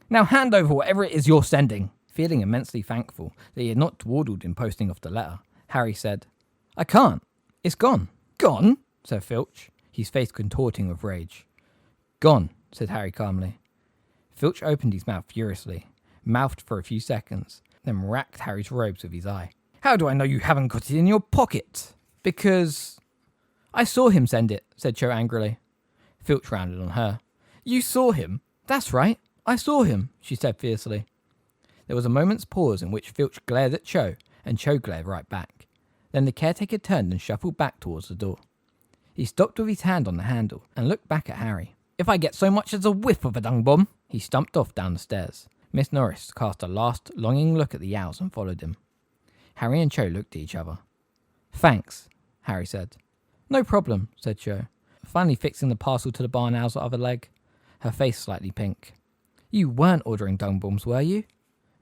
Speaker 1: "Now hand over whatever it is you're sending." Feeling immensely thankful that he had not dawdled in posting off the letter, Harry said, "I can't. It's gone." "Gone?" said Filch, his face contorting with rage. "Gone," said Harry calmly. Filch opened his mouth furiously, mouthed for a few seconds, then racked Harry's robes with his eye. "How do I know you haven't got it in your pocket?" "Because I saw him send it," said Cho angrily. Filch rounded on her. "You saw him? That's right. I saw him," she said fiercely. There was a moment's pause in which Filch glared at Cho, and Cho glared right back.
Speaker 2: Then the caretaker turned and shuffled back towards the door. He stopped with his hand on the handle and looked back at Harry. "If I get so much as a whiff of a dung bomb," he stumped off down the stairs. Miss Norris cast a last longing look at the owls and followed him. Harry and Cho looked at each other. "Thanks," Harry said. "No problem," said Cho, finally fixing the parcel to the barn owl's other leg, her face slightly pink. "You weren't ordering dung bombs, were you?"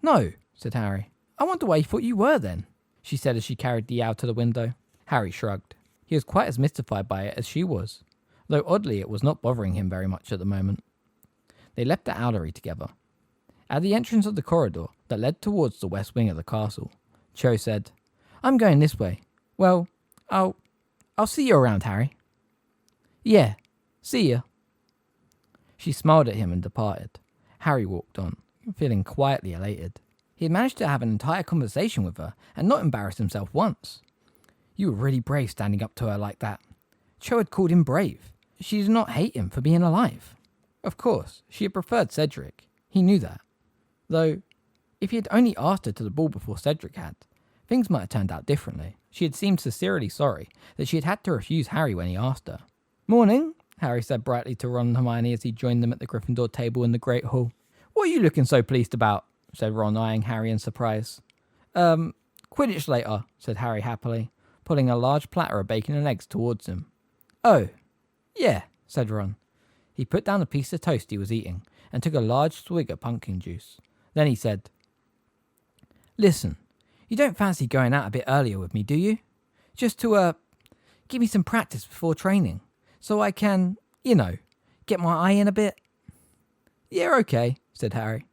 Speaker 2: "No," said Harry. "I wonder why you thought you were then," she said as she carried the owl to the window. Harry shrugged. He was quite as mystified by it as she was, though oddly it was not bothering him very much at the moment. They left the owlery together. At the entrance of the corridor that led towards the west wing of the castle, Cho said, "I'm going this way. Well, I'll see you around, Harry." "Yeah, see ya." She smiled at him and departed. Harry walked on, feeling quietly elated. He had managed to have an entire conversation with her and not embarrass himself once. You were really brave standing up to her like that. Cho had called him brave. She did not hate him for being alive. Of course, she had preferred Cedric. He knew that. Though, if he had only asked her to the ball before Cedric had, things might have turned out differently. She had seemed sincerely sorry that she had had to refuse Harry when he asked her. "Morning," Harry said brightly to Ron and Hermione as he joined them at the Gryffindor table in the Great Hall. "What are you looking so pleased about?" said Ron, eyeing Harry in surprise. Quidditch later," said Harry happily, pulling a large platter of bacon and eggs towards him. "Oh, yeah," said Ron. He put down a piece of toast he was eating and took a large swig of pumpkin juice. Then he said, "Listen, you don't fancy going out a bit earlier with me, do you? Just to, give me some practice before training, so I can, get my eye in a bit?" "Yeah, okay," said Harry.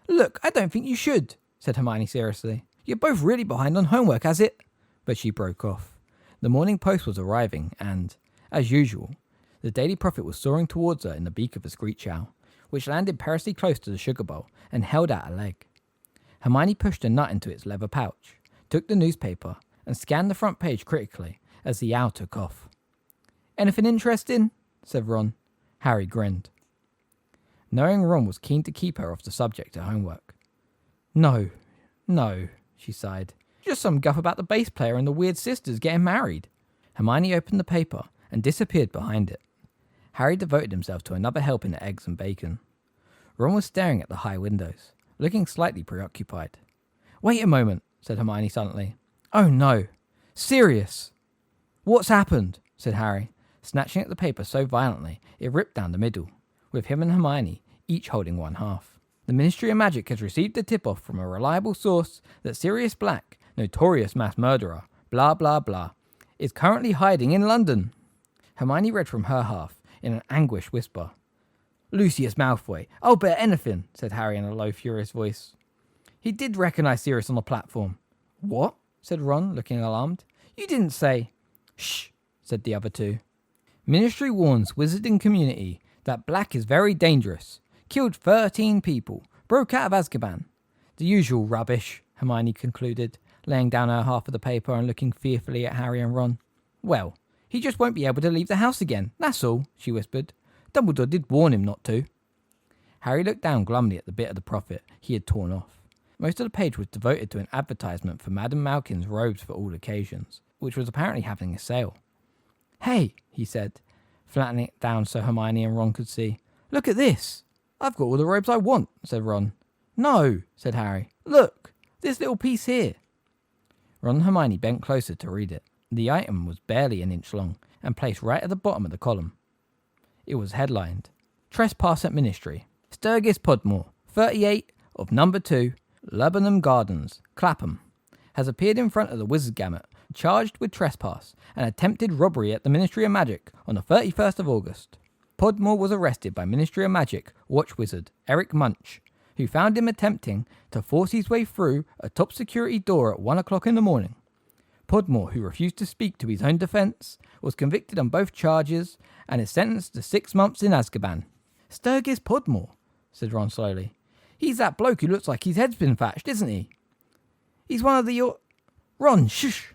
Speaker 2: "Look, I don't think you should," said Hermione seriously. "You're both really behind on homework, as it..." But she broke off. The morning post was arriving and, as usual, the Daily Prophet was soaring towards her in the beak of a screech owl, which landed perilously close to the sugar bowl and held out a leg. Hermione pushed a nut into its leather pouch, took the newspaper, and scanned the front page critically as the owl took off. "Anything interesting?" said Ron. Harry grinned. Knowing Ron was keen to keep her off the subject of homework. No, she sighed. "Just some guff about the bass player and the weird sisters getting married." Hermione opened the paper and disappeared behind it. Harry devoted himself to another helping of eggs and bacon. Ron was staring at the high windows, looking slightly preoccupied. "Wait a moment," said Hermione suddenly. "Oh no. Sirius!" "What's happened?" said Harry, snatching at the paper so violently it ripped down the middle, with him and Hermione each holding one half. "The Ministry of Magic has received a tip-off from a reliable source that Sirius Black, notorious mass murderer, blah blah blah, is currently hiding in London." Hermione read from her half in an anguished whisper. "Lucius Malfoy, I'll bet anything," said Harry in a low, furious voice. "He did recognise Sirius on the platform." "What?" said Ron, looking alarmed. "You didn't say..." "Shh," said the other two. "Ministry warns wizarding community that Black is very dangerous. Killed 13 people. Broke out of Azkaban." "The usual rubbish," Hermione concluded, laying down her half of the paper and looking fearfully at Harry and Ron. "Well, he just won't be able to leave the house again, that's all," she whispered. "Dumbledore did warn him not to." Harry looked down glumly at the bit of the Prophet he had torn off. Most of the page was devoted to an advertisement for Madame Malkin's robes for all occasions, which was apparently having a sale. "Hey," he said, flattening it down so Hermione and Ron could see. "Look at this." "I've got all the robes I want," said Ron. "No," said Harry. "Look, this little piece here." Ron and Hermione bent closer to read it. The item was barely an inch long and placed right at the bottom of the column. It was headlined, "Trespass at Ministry. Sturgis Podmore, 38 of number 2, Lebanon Gardens, Clapham, has appeared in front of the Wizard Gamut, charged with trespass and attempted robbery at the Ministry of Magic on the 31st of August. Podmore was arrested by Ministry of Magic watch wizard Eric Munch, who found him attempting to force his way through a top security door at 1 o'clock in the morning. Podmore, who refused to speak to his own defence, was convicted on both charges and is sentenced to 6 months in Azkaban." "Sturgis Podmore," said Ron slowly. "He's that bloke who looks like his head's been thatched, isn't he? He's one of the... Ron, shush,"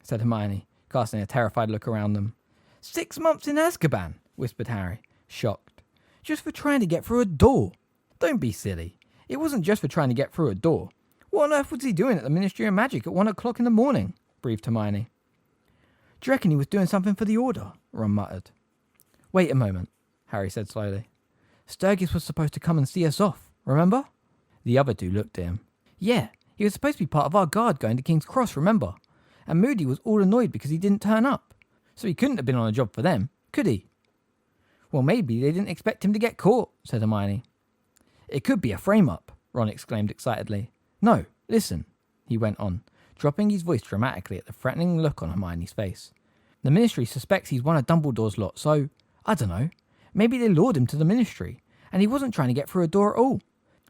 Speaker 2: said Hermione, casting a terrified look around them. 6 months in Azkaban," whispered Harry, shocked. "Just for trying to get through a door." "Don't be silly. It wasn't just for trying to get through a door. What on earth was he doing at the Ministry of Magic at 1 o'clock in the morning?" breathed Hermione. Do you reckon he was doing something for the Order? Ron muttered. Wait a moment, Harry said slowly. Sturgis was supposed to come and see us off, remember? The other two looked at him. Yeah, he was supposed to be part of our guard going to King's Cross, remember? And Moody was all annoyed because he didn't turn up. So he couldn't have been on a job for them, could he? Well, maybe they didn't expect him to get caught, said Hermione. It could be a frame-up, Ron exclaimed excitedly. No, listen, he went on, dropping his voice dramatically at the threatening look on Hermione's face. The Ministry suspects he's one of Dumbledore's lot, so, I don't know, maybe they lured him to the Ministry, and he wasn't trying to get through a door at all.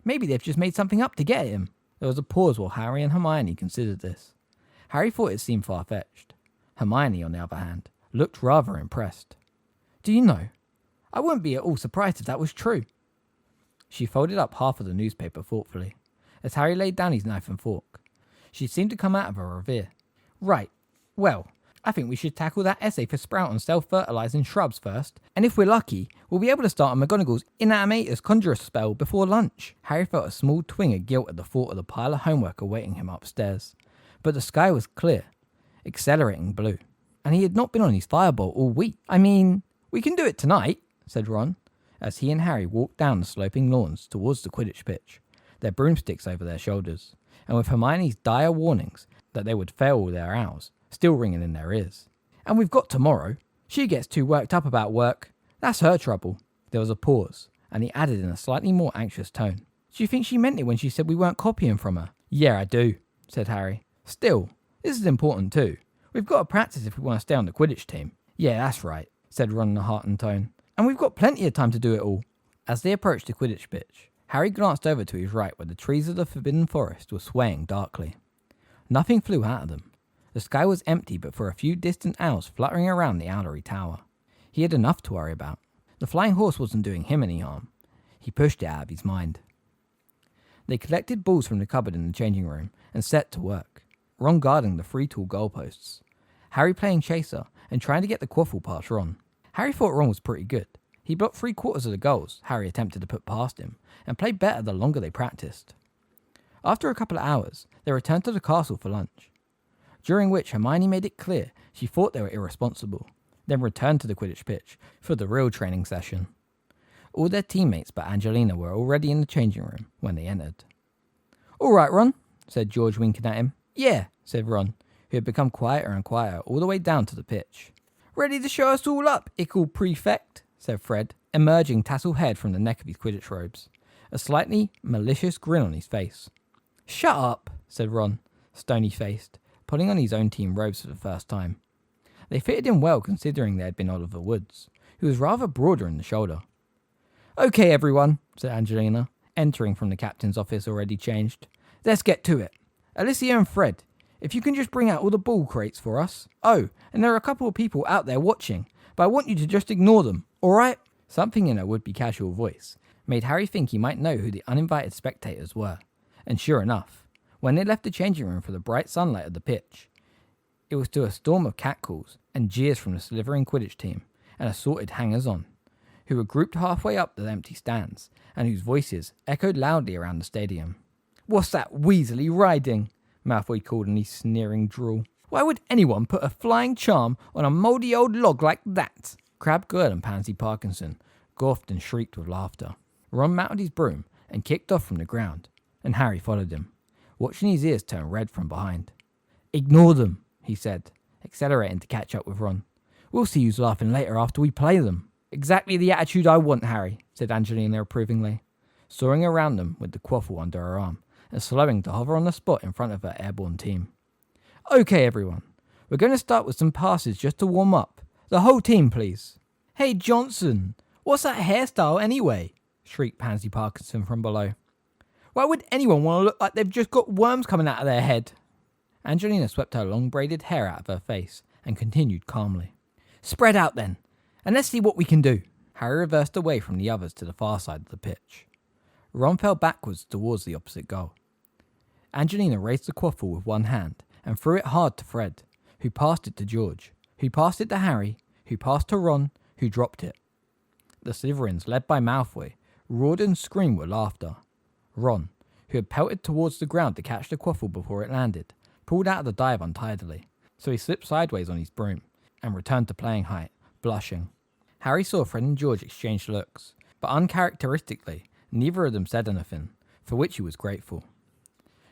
Speaker 2: Maybe they've just made something up to get at him. There was a pause while Harry and Hermione considered this. Harry thought it seemed far-fetched. Hermione, on the other hand, looked rather impressed. Do you know, I wouldn't be at all surprised if that was true. She folded up half of the newspaper thoughtfully, as Harry laid down his knife and fork. She seemed to come out of a reverie. Right, well, I think we should tackle that essay for Sprout on self-fertilising shrubs first, and if we're lucky, we'll be able to start on McGonagall's Inanimatus Conjurer's spell before lunch. Harry felt a small twinge of guilt at the thought of the pile of homework awaiting him upstairs. But the sky was clear, accelerating blue, and he had not been on his firebolt all week. I mean, we can do it tonight, said Ron, as he and Harry walked down the sloping lawns towards the Quidditch pitch, their broomsticks over their shoulders, and with Hermione's dire warnings that they would fail all their owls still ringing in their ears. And we've got tomorrow. She gets too worked up about work. That's her trouble. There was a pause, and he added in a slightly more anxious tone. Do you think she meant it when she said we weren't copying from her? Yeah, I do, said Harry. Still, this is important too. We've got to practice if we want to stay on the Quidditch team. Yeah, that's right, said Ron in a heartened tone. And we've got plenty of time to do it all. As they approached the Quidditch pitch, Harry glanced over to his right where the trees of the Forbidden Forest were swaying darkly. Nothing flew out of them. The sky was empty but for a few distant owls fluttering around the Owlery Tower. He had enough to worry about. The flying horse wasn't doing him any harm. He pushed it out of his mind. They collected balls from the cupboard in the changing room and set to work, Ron guarding the 3 tall goalposts, Harry playing chaser and trying to get the quaffle past Ron. Harry thought Ron was pretty good. He blocked 3/4 of the goals Harry attempted to put past him and played better the longer they practiced. After a couple of hours, they returned to the castle for lunch, during which Hermione made it clear she thought they were irresponsible, then returned to the Quidditch pitch for the real training session. All their teammates but Angelina were already in the changing room when they entered. All right, Ron, said George, winking at him. Yeah, said Ron, who had become quieter and quieter all the way down to the pitch. Ready to show us all up, ickle prefect, said Fred, emerging tassel-haired from the neck of his Quidditch robes, a slightly malicious grin on his face. Shut up, said Ron, stony-faced, putting on his own team robes for the first time. They fitted him well considering they had been Oliver Woods, who was rather broader in the shoulder. Okay, everyone, said Angelina, entering from the captain's office already changed. Let's get to it. Alicia and Fred, if you can just bring out all the ball crates for us. Oh, and there are a couple of people out there watching, but I want you to just ignore them, alright? Something in her would-be casual voice made Harry think he might know who the uninvited spectators were. And sure enough, when they left the changing room for the bright sunlight of the pitch, it was to a storm of catcalls and jeers from the slithering Quidditch team and assorted hangers-on, who were grouped halfway up the empty stands and whose voices echoed loudly around the stadium. What's that Weasley riding? Malfoy called in his sneering drawl. Why would anyone put a flying charm on a mouldy old log like that? Crabbe Goyle and Pansy Parkinson gawped and shrieked with laughter. Ron mounted his broom and kicked off from the ground, and Harry followed him, watching his ears turn red from behind. Ignore them, he said, accelerating to catch up with Ron. We'll see who's laughing later after we play them. Exactly the attitude I want, Harry, said Angelina approvingly, soaring around them with the quaffle under her arm and slowing to hover on the spot in front of her airborne team. Okay, everyone, we're going to start with some passes just to warm up. The whole team, please. Hey, Johnson, what's that hairstyle anyway? Shrieked Pansy Parkinson from below. Why would anyone want to look like they've just got worms coming out of their head? Angelina swept her long braided hair out of her face and continued calmly. Spread out then, and let's see what we can do. Harry reversed away from the others to the far side of the pitch. Ron fell backwards towards the opposite goal. Angelina raised the quaffle with one hand and threw it hard to Fred, who passed it to George, who passed it to Harry, who passed to Ron, who dropped it. The Slytherins, led by Malfoy, roared and screamed with laughter. Ron, who had pelted towards the ground to catch the quaffle before it landed, pulled out of the dive untidily,
Speaker 1: So he slipped sideways on his broom and returned to playing height, blushing. Harry saw Fred and George exchange looks, but uncharacteristically, neither of them said anything, for which he was grateful.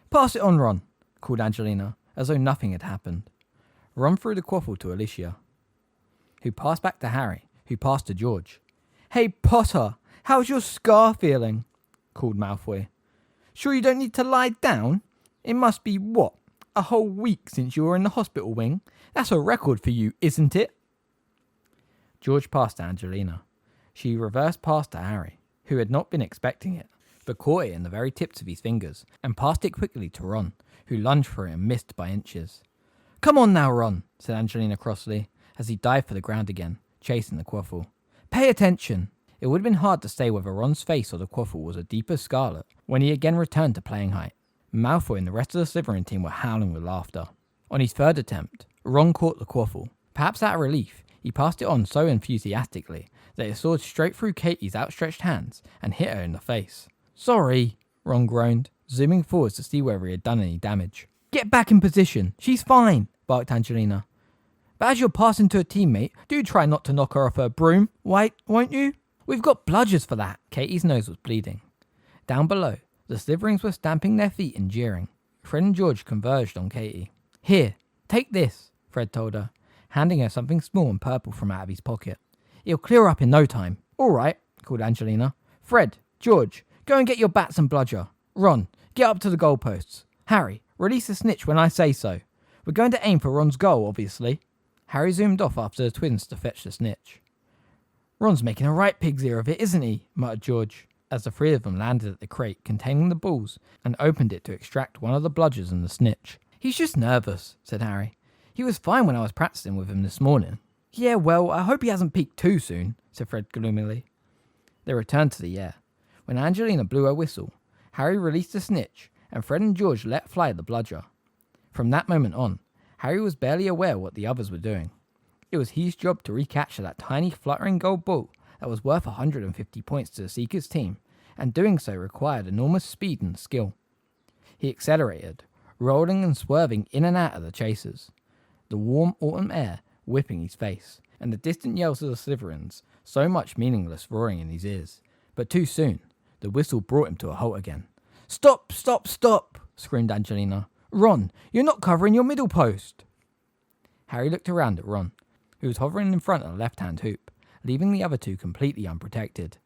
Speaker 1: "Pass it on, Ron," called Angelina, as though nothing had happened. Ron threw the quaffle to Alicia, who passed back to Harry, who passed to George. "Hey, Potter, how's your scar feeling?" called Malfoy. "Sure you don't need to lie down? It must be, what, a whole week since you were in the hospital wing? That's a record for you, isn't it?" George passed to Angelina. She reversed past to Harry, who had not been expecting it, but caught it in the very tips of his fingers, and passed it quickly to Ron, who lunged for it and missed by inches. "Come on now, Ron," said Angelina crossly, as he dived for the ground again, chasing the quaffle. "Pay attention." It would have been hard to say whether Ron's face or the quaffle was a deeper scarlet when he again returned to playing height. Malfoy and the rest of the Slytherin team were howling with laughter. On his third attempt, Ron caught the quaffle. Perhaps out of relief, he passed it on so enthusiastically that it soared straight through Katie's outstretched hands and hit her in the face. "Sorry," Ron groaned, zooming forwards to see whether he had done any damage. "Get back in position. She's fine," barked Angelina. "But as you're passing to a teammate, do try not to knock her off her broom, won't you? We've got bludgers for that." Katie's nose was bleeding. Down below, the Slytherins were stamping their feet and jeering. Fred and George converged on Katie. "Here, take this," Fred told her, handing her something small and purple from out of his pocket. "It'll clear up in no time." "All right," called Angelina. "Fred, George, go and get your bats and bludger. Ron, get up to the goalposts. Harry, release the snitch when I say so. We're going to aim for Ron's goal, obviously." Harry zoomed off after the twins to fetch the snitch. "Ron's making a right pig's ear of it, isn't he?" muttered George, as the three of them landed at the crate containing the balls and opened it to extract one of the bludgers and the snitch. "He's just nervous," said Harry. "He was fine when I was practicing with him this morning." "Yeah, well, I hope he hasn't peaked too soon," said Fred gloomily. They returned to the air. When Angelina blew her whistle, Harry released the snitch, and Fred and George let fly the bludger. From that moment on, Harry was barely aware what the others were doing. It was his job to recapture that tiny fluttering gold ball that was worth 150 points to the Seekers team, and doing so required enormous speed and skill. He accelerated, rolling and swerving in and out of the chasers, the warm autumn air whipping his face, and the distant yells of the Slytherins, so much meaningless roaring in his ears. But too soon, the whistle brought him to a halt again. "Stop, stop, stop!" screamed Angelina. "Ron, you're not covering your middle post." Harry looked around at Ron, who was hovering in front of the left-hand hoop, leaving the other two completely unprotected.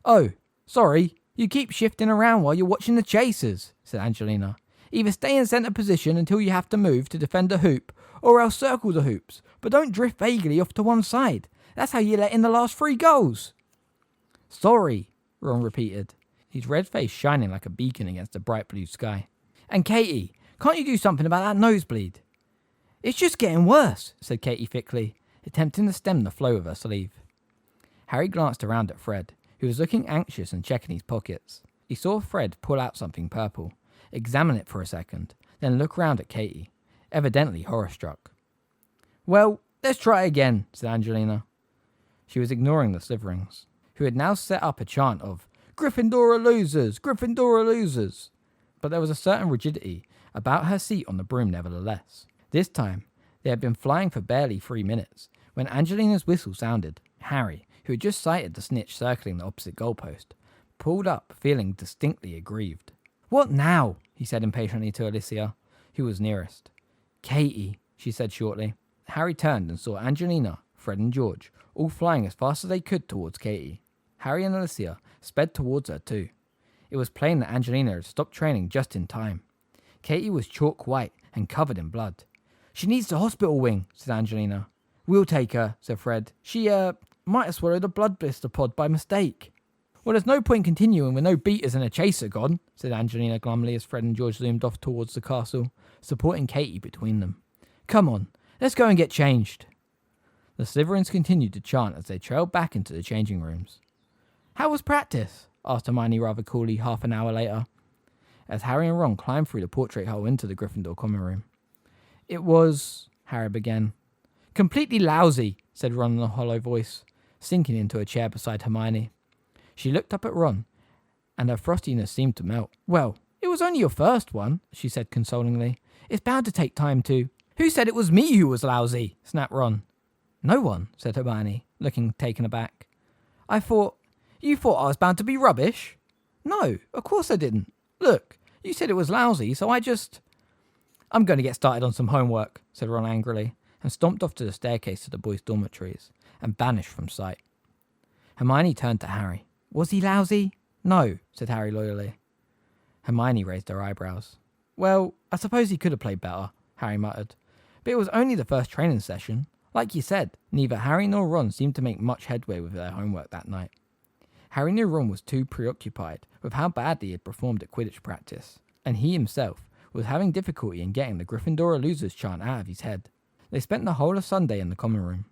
Speaker 1: "Oh, sorry, you keep shifting around while you're watching the chasers," said Angelina. "Either stay in centre position until you have to move to defend a hoop, or else circle the hoops, but don't drift vaguely off to one side. That's how you let in the last 3 goals." "Sorry," Ron repeated, his red face shining like a beacon against the bright blue sky. "And Katie, can't you do something about that nosebleed?" "It's just getting worse," said Katie thickly, attempting to stem the flow of her sleeve. Harry glanced around at Fred, who was looking anxious and checking his pockets. He saw Fred pull out something purple, examine it for a second, then look round at Katie, evidently horror-struck. "Well, let's try again," said Angelina. She was ignoring the Slytherins, who had now set up a chant of "Gryffindor are losers! Gryffindor are losers!" But there was a certain rigidity about her seat on the broom nevertheless. This time, they had been flying for barely 3 minutes, when Angelina's whistle sounded. Harry, who had just sighted the snitch circling the opposite goalpost, pulled up, feeling distinctly aggrieved. "What now?" he said impatiently to Alicia, who was nearest. "Katie," she said shortly. Harry turned and saw Angelina, Fred and George, all flying as fast as they could towards Katie. Harry and Alicia sped towards her too. It was plain that Angelina had stopped training just in time. Katie was chalk white and covered in blood. "She needs the hospital wing," said Angelina. "We'll take her," said Fred. "She, might have swallowed a blood blister pod by mistake." "Well, there's no point continuing with no beaters and a chaser gone," said Angelina glumly as Fred and George zoomed off towards the castle, supporting Katie between them. "Come on, let's go and get changed." The Slytherins continued to chant as they trailed back into the changing rooms. "How was practice?" asked Hermione rather coolly half an hour later, as Harry and Ron climbed through the portrait hole into the Gryffindor common room. "It was," Harry began. "Completely lousy," said Ron in a hollow voice, sinking into a chair beside Hermione. She looked up at Ron, and her frostiness seemed to melt. "Well, it was only your first one," she said consolingly. "It's bound to take time to..."
Speaker 2: Who said it was me who was lousy? Snapped Ron. No one, said Hermione, looking taken aback. You thought I was bound to be rubbish? No, of course I didn't. Look, you said it was lousy, so I'm going to get started on some homework, said Ron angrily, and stomped off to the staircase to the boys' dormitories, and vanished from sight. Hermione turned to Harry. Was he lousy? No, said Harry loyally. Hermione raised her eyebrows. Well, I suppose he could have played better, Harry muttered. But it was only the first training session. Like you said, neither Harry nor Ron seemed to make much headway with their homework that night. Harry knew Ron was too preoccupied with how badly he had performed at Quidditch practice, and he himself was having difficulty in getting the Gryffindor losers chant out of his head. They spent the whole of Sunday in the common room,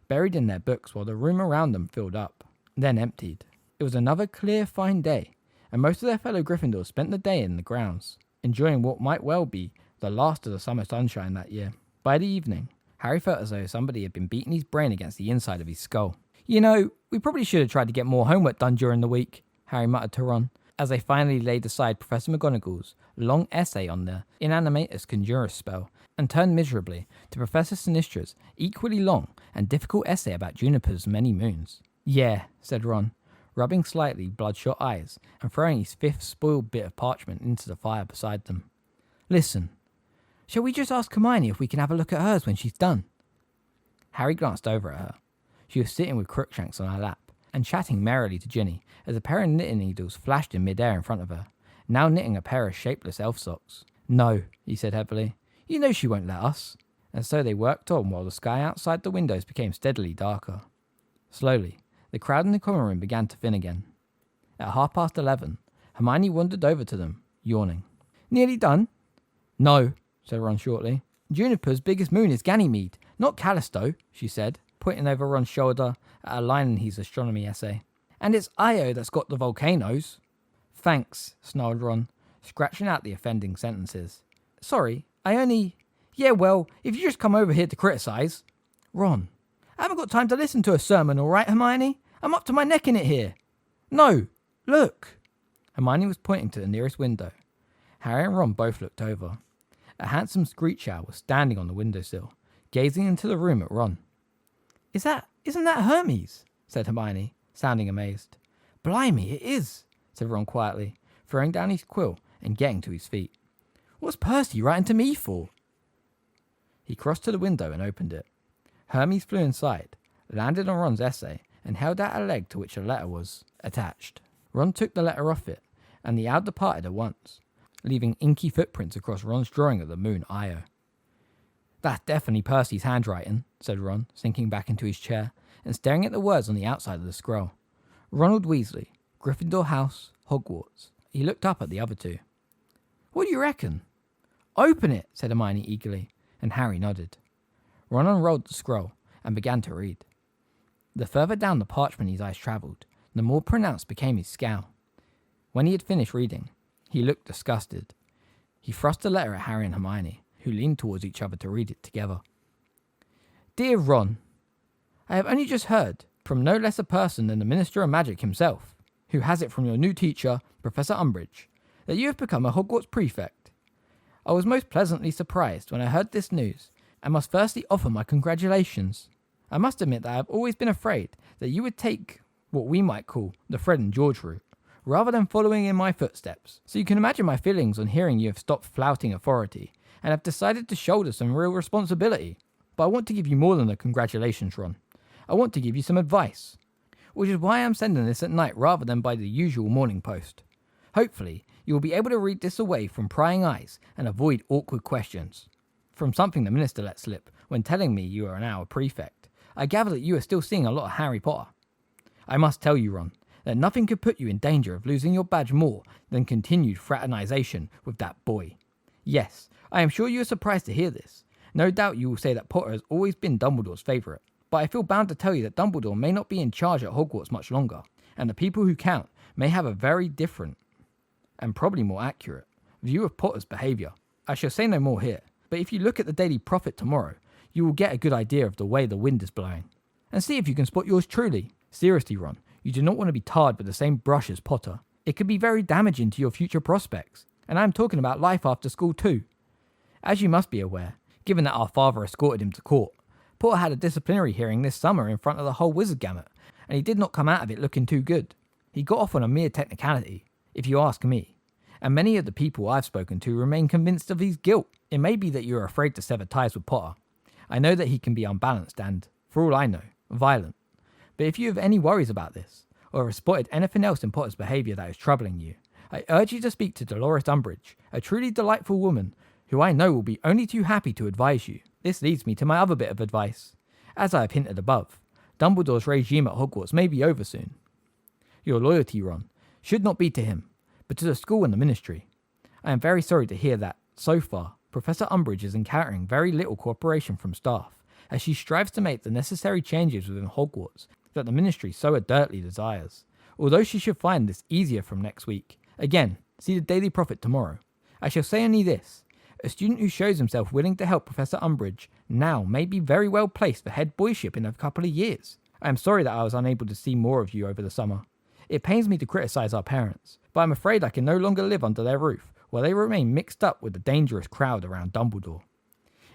Speaker 2: buried in their books while the room around them filled up, then emptied. It was another clear, fine day, and most of their fellow Gryffindors spent the day in the grounds, enjoying what might well be the last of the summer sunshine that year. By the evening, Harry felt as though somebody had been beating his brain against the inside of his skull. You know, we probably should have tried to get more homework done during the week, Harry muttered to Ron, as they finally laid aside Professor McGonagall's long essay on the Inanimatus Conjurus spell and turned miserably to Professor Sinistra's equally long and difficult essay about Juniper's many moons. Yeah, said Ron, rubbing slightly bloodshot eyes and throwing his fifth spoiled bit of parchment into the fire beside them. Listen, shall we just ask Hermione if we can have a look at hers when she's done? Harry glanced over at her. She was sitting with Crookshanks on her lap and chatting merrily to Ginny as a pair of knitting needles flashed in midair in front of her, now knitting a pair of shapeless elf socks. No, he said heavily. You know she won't let us. And so they worked on while the sky outside the windows became steadily darker. Slowly, the crowd in the common room began to thin again. At 11:30, Hermione wandered over to them, yawning. Nearly done? No, said Ron shortly. Juniper's biggest moon is Ganymede, not Callisto, she said, pointing over Ron's shoulder at a line in his astronomy essay. And it's Io that's got the volcanoes. Thanks, snarled Ron, scratching out the offending sentences. Sorry, Yeah, well, if you just come over here to criticise. Ron, I haven't got time to listen to a sermon, all right, Hermione? I'm up to my neck in it here. No, look. Hermione was pointing to the nearest window. Harry and Ron both looked over. A handsome screech owl was standing on the windowsill, gazing into the room at Ron. Isn't that Hermes? Said Hermione, sounding amazed. Blimey, it is, said Ron quietly, throwing down his quill and getting to his feet. What's Percy writing to me for? He crossed to the window and opened it. Hermes flew inside, landed on Ron's essay, and held out a leg to which a letter was attached. Ron took the letter off it, and the owl departed at once, leaving inky footprints across Ron's drawing of the moon Io. That's definitely Percy's handwriting, said Ron, sinking back into his chair and staring at the words on the outside of the scroll. Ronald Weasley, Gryffindor House, Hogwarts. He looked up at the other two. What do you reckon? Open it, said Hermione eagerly, and Harry nodded. Ron unrolled the scroll and began to read. The further down the parchment his eyes travelled, the more pronounced became his scowl. When he had finished reading, he looked disgusted. He thrust the letter at Harry and Hermione, who leaned towards each other to read it together. Dear Ron, I have only just heard from no less a person than the Minister of Magic himself, who has it from your new teacher, Professor Umbridge, that you have become a Hogwarts prefect. I was most pleasantly surprised when I heard this news, and must firstly offer my congratulations. I must admit that I have always been afraid that you would take what we might call the Fred and George route, rather than following in my footsteps. So you can imagine my feelings on hearing you have stopped flouting authority, and have decided to shoulder some real responsibility. But I want to give you more than a congratulations, Ron. I want to give you some advice, which is why I'm sending this at night rather than by the usual morning post. Hopefully, you will be able to read this away from prying eyes and avoid awkward questions. From something the minister let slip when telling me you are now a prefect, I gather that you are still seeing a lot of Harry Potter. I must tell you, Ron, that nothing could put you in danger of losing your badge more than continued fraternization with that boy. Yes, I am sure you are surprised to hear this. No doubt you will say that Potter has always been Dumbledore's favourite, but I feel bound to tell you that Dumbledore may not be in charge at Hogwarts much longer, and the people who count may have a very different, and probably more accurate, view of Potter's behaviour. I shall say no more here, but if you look at the Daily Prophet tomorrow, you will get a good idea of the way the wind is blowing. And see if you can spot yours truly. Seriously, Ron, you do not want to be tarred with the same brush as Potter. It could be very damaging to your future prospects, and I am talking about life after school too. As you must be aware, given that our father escorted him to court. Potter had a disciplinary hearing this summer in front of the whole wizard gamut, and he did not come out of it looking too good. He got off on a mere technicality, if you ask me, and many of the people I've spoken to remain convinced of his guilt. It may be that you are afraid to sever ties with Potter. I know that he can be unbalanced and, for all I know, violent. But if you have any worries about this, or have spotted anything else in Potter's behaviour that is troubling you, I urge you to speak to Dolores Umbridge, a truly delightful woman, who I know will be only too happy to advise you. This leads me to my other bit of advice. As I have hinted above, Dumbledore's regime at Hogwarts may be over soon. Your loyalty, Ron, should not be to him, but to the school and the ministry. I am very sorry to hear that, so far, Professor Umbridge is encountering very little cooperation from staff, as she strives to make the necessary changes within Hogwarts that the ministry so adroitly desires, although she should find this easier from next week. Again, see the Daily Prophet tomorrow. I shall say only this. A student who shows himself willing to help Professor Umbridge now may be very well placed for head boyship in a couple of years. I am sorry that I was unable to see more of you over the summer. It pains me to criticise our parents, but I'm afraid I can no longer live under their roof while they remain mixed up with the dangerous crowd around Dumbledore.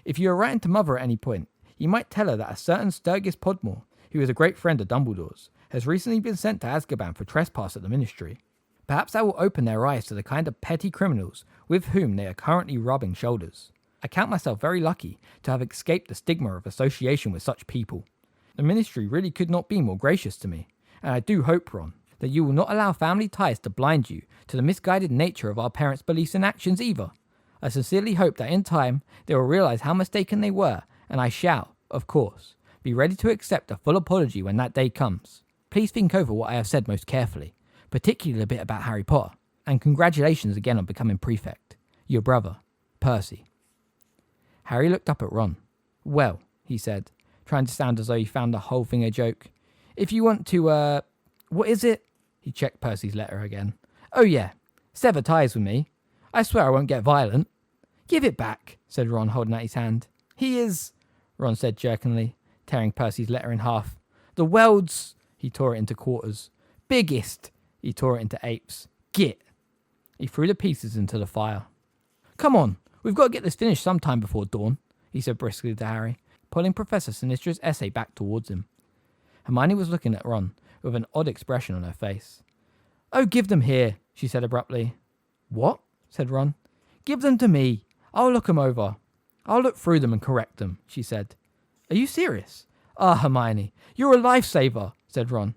Speaker 2: If you are writing to Mother at any point, you might tell her that a certain Sturgis Podmore, who is a great friend of Dumbledore's, has recently been sent to Azkaban for trespass at the ministry. Perhaps that will open their eyes to the kind of petty criminals with whom they are currently rubbing shoulders. I count myself very lucky to have escaped the stigma of association with such people. The ministry really could not be more gracious to me, and I do hope, Ron, that you will not allow family ties to blind you to the misguided nature of our parents' beliefs and actions either. I sincerely hope that in time they will realise how mistaken they were, and I shall, of course, be ready to accept a full apology when that day comes. Please think over what I have said most carefully, particularly the bit about Harry Potter, and congratulations again on becoming prefect. Your brother, Percy. Harry looked up at Ron. Well, he said, trying to sound as though he found the whole thing a joke. If you want to, what is it? He checked Percy's letter again. Oh yeah, sever ties with me. I swear I won't get violent. Give it back, said Ron, holding out his hand. He is, Ron said jerkingly, tearing Percy's letter in half. The world's, he tore it into quarters. Biggest, he tore it into apes. Git. He threw the pieces into the fire. Come on, we've got to get this finished sometime before dawn, he said briskly to Harry, pulling Professor Sinistra's essay back towards him. Hermione was looking at Ron with an odd expression on her face. Oh, give them here, she said abruptly. What? Said Ron. Give them to me. I'll look them over. I'll look through them and correct them, she said. Are you serious? Ah, Hermione, you're a lifesaver, said Ron.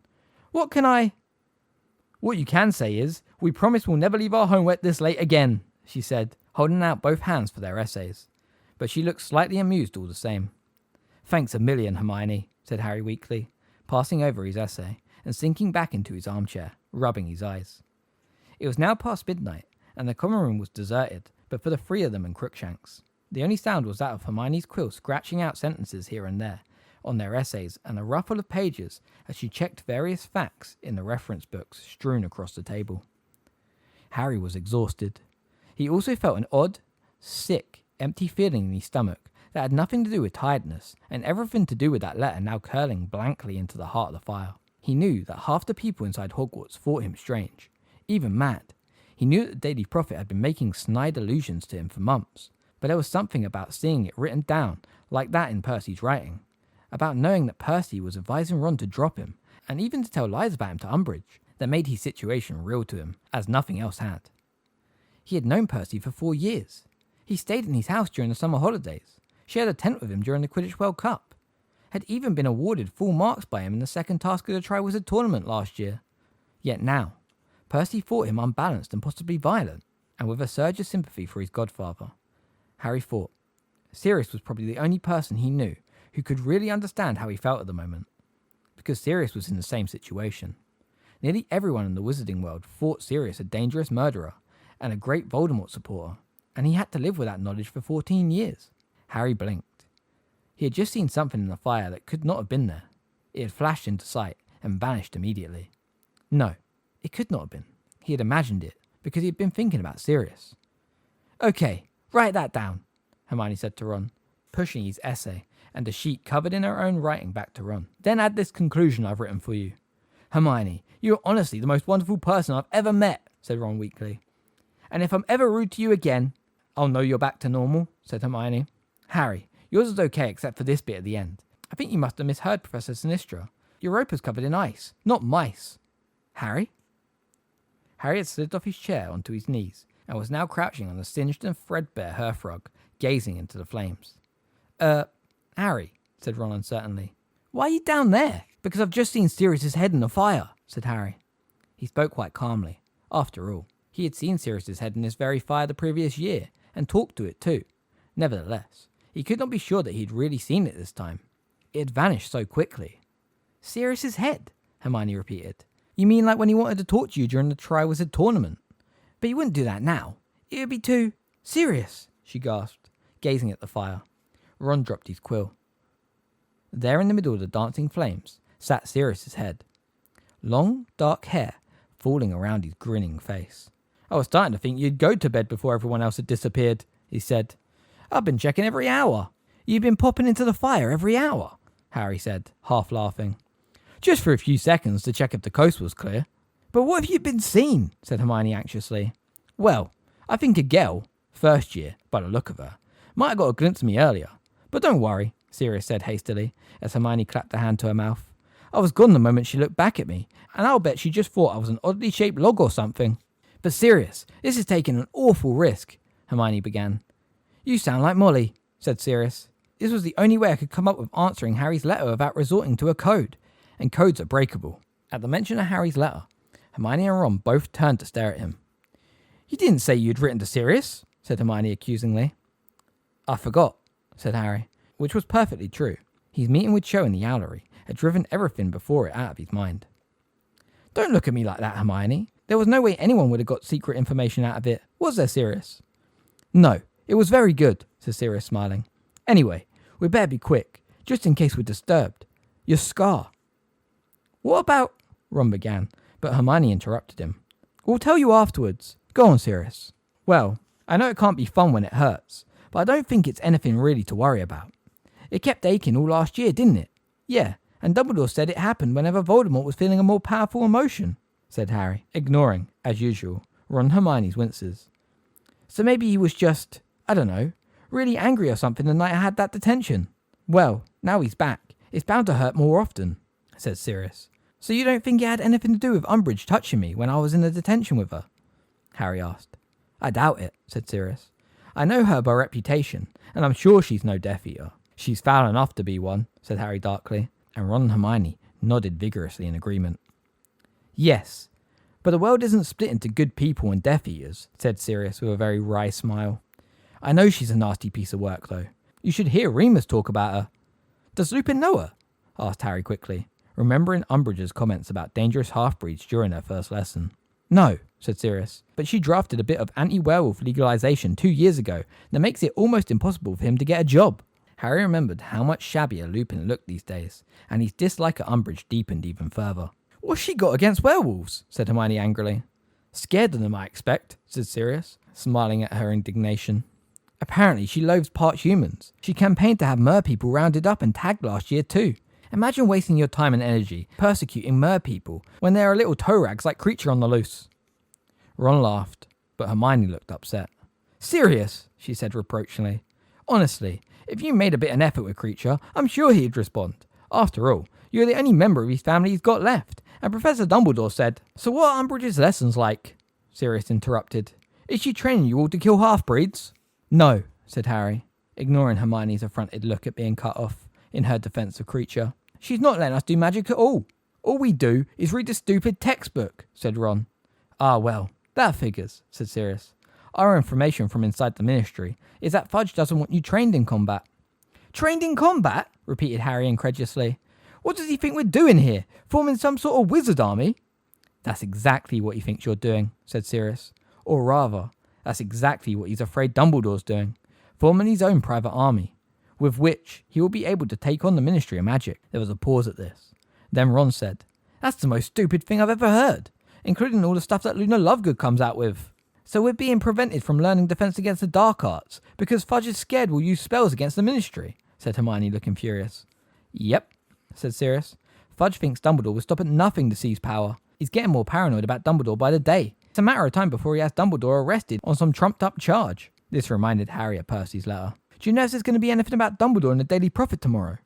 Speaker 2: What you can say is, we promise we'll never leave our homework this late again, she said, holding out both hands for their essays. But she looked slightly amused all the same. Thanks a million, Hermione, said Harry weakly, passing over his essay and sinking back into his armchair, rubbing his eyes. It was now past midnight, and the common room was deserted, but for the three of them and Crookshanks. The only sound was that of Hermione's quill scratching out sentences here and there on their essays, and a ruffle of pages as she checked various facts in the reference books strewn across the table. Harry was exhausted. He also felt an odd, sick, empty feeling in his stomach that had nothing to do with tiredness, and everything to do with that letter now curling blankly into the heart of the fire. He knew that half the people inside Hogwarts thought him strange, even mad. He knew that the Daily Prophet had been making snide allusions to him for months, but there was something about seeing it written down like that in Percy's writing, about knowing that Percy was advising Ron to drop him, and even to tell lies about him to Umbridge, that made his situation real to him, as nothing else had. He had known Percy for 4 years. He stayed in his house during the summer holidays, shared a tent with him during the Quidditch World Cup, had even been awarded full marks by him in the second task of the Triwizard Tournament last year. Yet now, Percy thought him unbalanced and possibly violent, and with a surge of sympathy for his godfather, Harry thought Sirius was probably the only person he knew who could really understand how he felt at the moment, because Sirius was in the same situation. Nearly everyone in the wizarding world thought Sirius a dangerous murderer and a great Voldemort supporter, and he had to live with that knowledge for 14 years. Harry blinked. He had just seen something in the fire that could not have been there. It had flashed into sight and vanished immediately. No, it could not have been. He had imagined it, because he had been thinking about Sirius. Okay, write that down, Hermione said to Ron, pushing his essay and a sheet covered in her own writing back to Ron. Then add this conclusion I've written for you. Hermione, you are honestly the most wonderful person I've ever met, said Ron weakly. And if I'm ever rude to you again, I'll know you're back to normal, said Hermione, Harry, yours is okay except for this bit at the end. I think you must have misheard Professor Sinistra. Europa's covered in ice, not mice. Harry? Harry had slid off his chair onto his knees and was now crouching on the singed and threadbare hearthrug, gazing into the flames. Harry, said Ron uncertainly. Why are you down there? Because I've just seen Sirius's head in the fire, said Harry. He spoke quite calmly. After all, he had seen Sirius's head in this very fire the previous year, and talked to it too. Nevertheless, he could not be sure that he had really seen it this time. It had vanished so quickly. Sirius's head, Hermione repeated. You mean like when he wanted to talk to you during the Triwizard tournament? But he wouldn't do that now. It would be too... Sirius, she gasped, gazing at the fire. Ron dropped his quill. There in the middle of the dancing flames sat Sirius's head. Long, dark hair falling around his grinning face. I was starting to think you'd go to bed before everyone else had disappeared, he said. I've been checking every hour. You've been popping into the fire every hour, Harry said, half laughing. Just for a few seconds to check if the coast was clear. But what have you been seen? Said Hermione anxiously. Well, I think a girl, first year, by the look of her, might have got a glimpse of me earlier. But don't worry, Sirius said hastily, as Hermione clapped a hand to her mouth. I was gone the moment she looked back at me, and I'll bet she just thought I was an oddly shaped log or something. But Sirius, this is taking an awful risk, Hermione began. You sound like Molly, said Sirius. This was the only way I could come up with answering Harry's letter without resorting to a code, and codes are breakable. At the mention of Harry's letter, Hermione and Ron both turned to stare at him. You didn't say you'd written to Sirius, said Hermione accusingly. I forgot, said Harry, which was perfectly true. His meeting with Cho in the Owlery had driven everything before it out of his mind. Don't look at me like that, Hermione. There was no way anyone would have got secret information out of it, was there, Sirius? No, it was very good, said Sirius, smiling. Anyway, we'd better be quick, just in case we're disturbed. Your scar. What about... Ron began, but Hermione interrupted him. We'll tell you afterwards. Go on, Sirius. Well, I know it can't be fun when it hurts, but I don't think it's anything really to worry about. It kept aching all last year, didn't it? Yeah, and Dumbledore said it happened whenever Voldemort was feeling a more powerful emotion, said Harry, ignoring, as usual, Ron and Hermione's winces. So maybe he was just, I don't know, really angry or something the night I had that detention. Well, now he's back. It's bound to hurt more often, said Sirius. So you don't think it had anything to do with Umbridge touching me when I was in the detention with her? Harry asked. I doubt it, said Sirius. I know her by reputation, and I'm sure she's no Death Eater. She's foul enough to be one, said Harry darkly, and Ron and Hermione nodded vigorously in agreement. Yes, but the world isn't split into good people and Death Eaters, said Sirius with a very wry smile. I know she's a nasty piece of work, though. You should hear Remus talk about her. Does Lupin know her? Asked Harry quickly, remembering Umbridge's comments about dangerous half-breeds during their first lesson. No, said Sirius, but she drafted a bit of anti-werewolf legalization 2 years ago that makes it almost impossible for him to get a job. Harry remembered how much shabbier Lupin looked these days, and his dislike of Umbridge deepened even further. What's she got against werewolves? Said Hermione angrily. Scared of them, I expect, said Sirius, smiling at her indignation. Apparently she loathes part humans. She campaigned to have mer-people rounded up and tagged last year too. Imagine wasting your time and energy persecuting mer-people when they are little toe-rags like Creature on the loose. Ron laughed, but Hermione looked upset. Sirius, she said reproachfully. Honestly, if you made a bit of an effort with Creature, I'm sure he'd respond. After all, you're the only member of his family he's got left, and Professor Dumbledore said, So what are Umbridge's lessons like? Sirius interrupted. Is she training you all to kill half-breeds? No, said Harry, ignoring Hermione's affronted look at being cut off in her defence of Creature. She's not letting us do magic at all. All we do is read the stupid textbook, said Ron. Ah, well, that figures, said Sirius. Our information from inside the Ministry is that Fudge doesn't want you trained in combat. Trained in combat? Repeated Harry incredulously. What does he think we're doing here? Forming some sort of wizard army? That's exactly what he thinks you're doing, said Sirius. Or rather, that's exactly what he's afraid Dumbledore's doing. Forming his own private army, with which he will be able to take on the Ministry of Magic. There was a pause at this. Then Ron said, That's the most stupid thing I've ever heard, including all the stuff that Luna Lovegood comes out with. So we're being prevented from learning defense against the dark arts because Fudge is scared we'll use spells against the Ministry, said Hermione looking furious. Yep, said Sirius. Fudge thinks Dumbledore will stop at nothing to seize power. He's getting more paranoid about Dumbledore by the day. It's a matter of time before he has Dumbledore arrested on some trumped up charge. This reminded Harry of Percy's letter. Do you know if there's going to be anything about Dumbledore in the Daily Prophet tomorrow?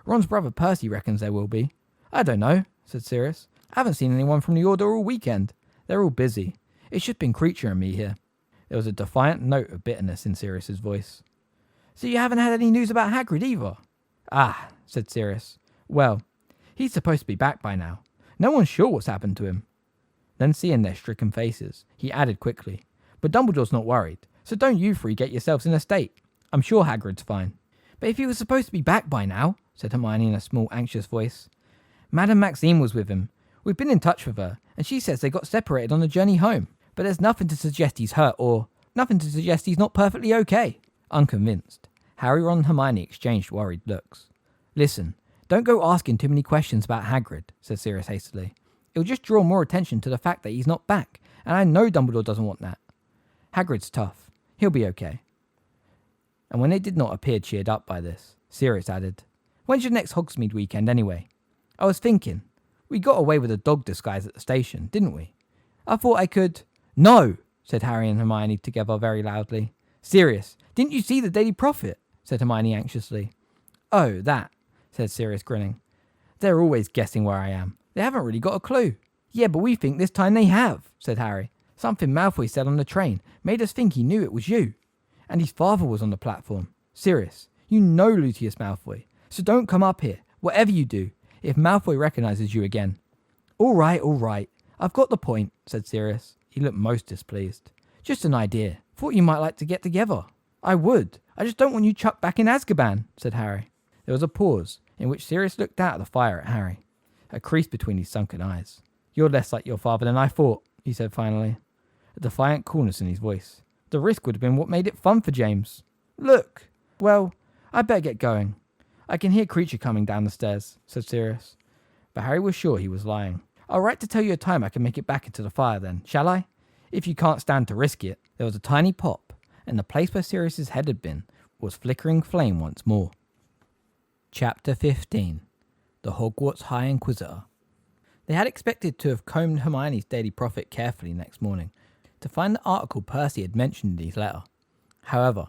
Speaker 2: Ron's brother Percy reckons there will be. I don't know, said Sirius. I haven't seen anyone from the Order all weekend. They're all busy. It's just been Creature and me here. There was a defiant note of bitterness in Sirius's voice. So you haven't had any news about Hagrid either? Ah, said Sirius. Well, he's supposed to be back by now. No one's sure what's happened to him. Then seeing their stricken faces, he added quickly, but Dumbledore's not worried, so don't you three get yourselves in a state. I'm sure Hagrid's fine. But if he was supposed to be back by now, said Hermione in a small, anxious voice. Madame Maxime was with him. We've been in touch with her, and she says they got separated on the journey home. But there's nothing to suggest he's hurt or nothing to suggest he's not perfectly okay. Unconvinced, Harry, Ron and Hermione exchanged worried looks. Listen, don't go asking too many questions about Hagrid, said Sirius hastily. It'll just draw more attention to the fact that he's not back, and I know Dumbledore doesn't want that. Hagrid's tough. He'll be okay. And when they did not appear cheered up by this, Sirius added, When's your next Hogsmeade weekend anyway? I was thinking, we got away with a dog disguise at the station, didn't we? I thought I could... No, said Harry and Hermione together very loudly. Sirius, didn't you see the Daily Prophet? Said Hermione anxiously. Oh, that, said Sirius grinning. They're always guessing where I am. They haven't really got a clue. Yeah, but we think this time they have, said Harry. Something Malfoy said on the train made us think he knew it was you. And his father was on the platform. Sirius, you know Lucius Malfoy, so don't come up here, whatever you do, if Malfoy recognises you again. All right, I've got the point, said Sirius. He looked most displeased. Just an idea. Thought you might like to get together. I would. I just don't want you chucked back in Azkaban, said Harry. There was a pause, in which Sirius looked out of the fire at Harry, a crease between his sunken eyes. You're less like your father than I thought, he said finally, a defiant coolness in his voice. The risk would have been what made it fun for James. Look. Well, I'd better get going. I can hear Creature coming down the stairs, said Sirius. But Harry was sure he was lying. I'll write to tell you a time I can make it back into the fire then, shall I? If you can't stand to risk it. There was a tiny pop, and the place where Sirius's head had been was flickering flame once more. Chapter 15. The Hogwarts High Inquisitor. They had expected to have combed Hermione's Daily Prophet carefully next morning, to find the article Percy had mentioned in his letter. However,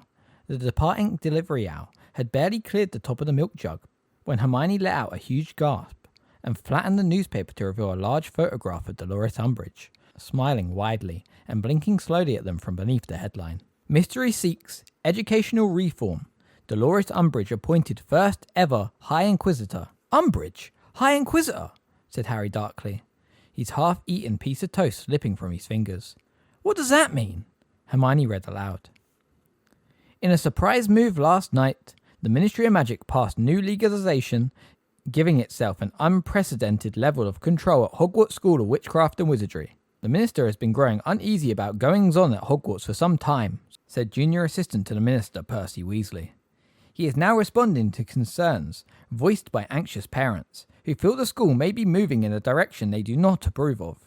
Speaker 2: the departing delivery owl had barely cleared the top of the milk jug when Hermione let out a huge gasp and flattened the newspaper to reveal a large photograph of Dolores Umbridge, smiling widely and blinking slowly at them from beneath the headline. Mystery seeks educational reform. Dolores Umbridge appointed first ever High Inquisitor. Umbridge? High Inquisitor? Said Harry darkly, his half-eaten piece of toast slipping from his fingers. What does that mean? Hermione read aloud. In a surprise move last night, the Ministry of Magic passed new legalization, giving itself an unprecedented level of control at Hogwarts School of Witchcraft and Wizardry. The Minister has been growing uneasy about goings-on at Hogwarts for some time, said Junior Assistant to the Minister Percy Weasley. He is now responding to concerns voiced by anxious parents, who feel the school may be moving in a direction they do not approve of.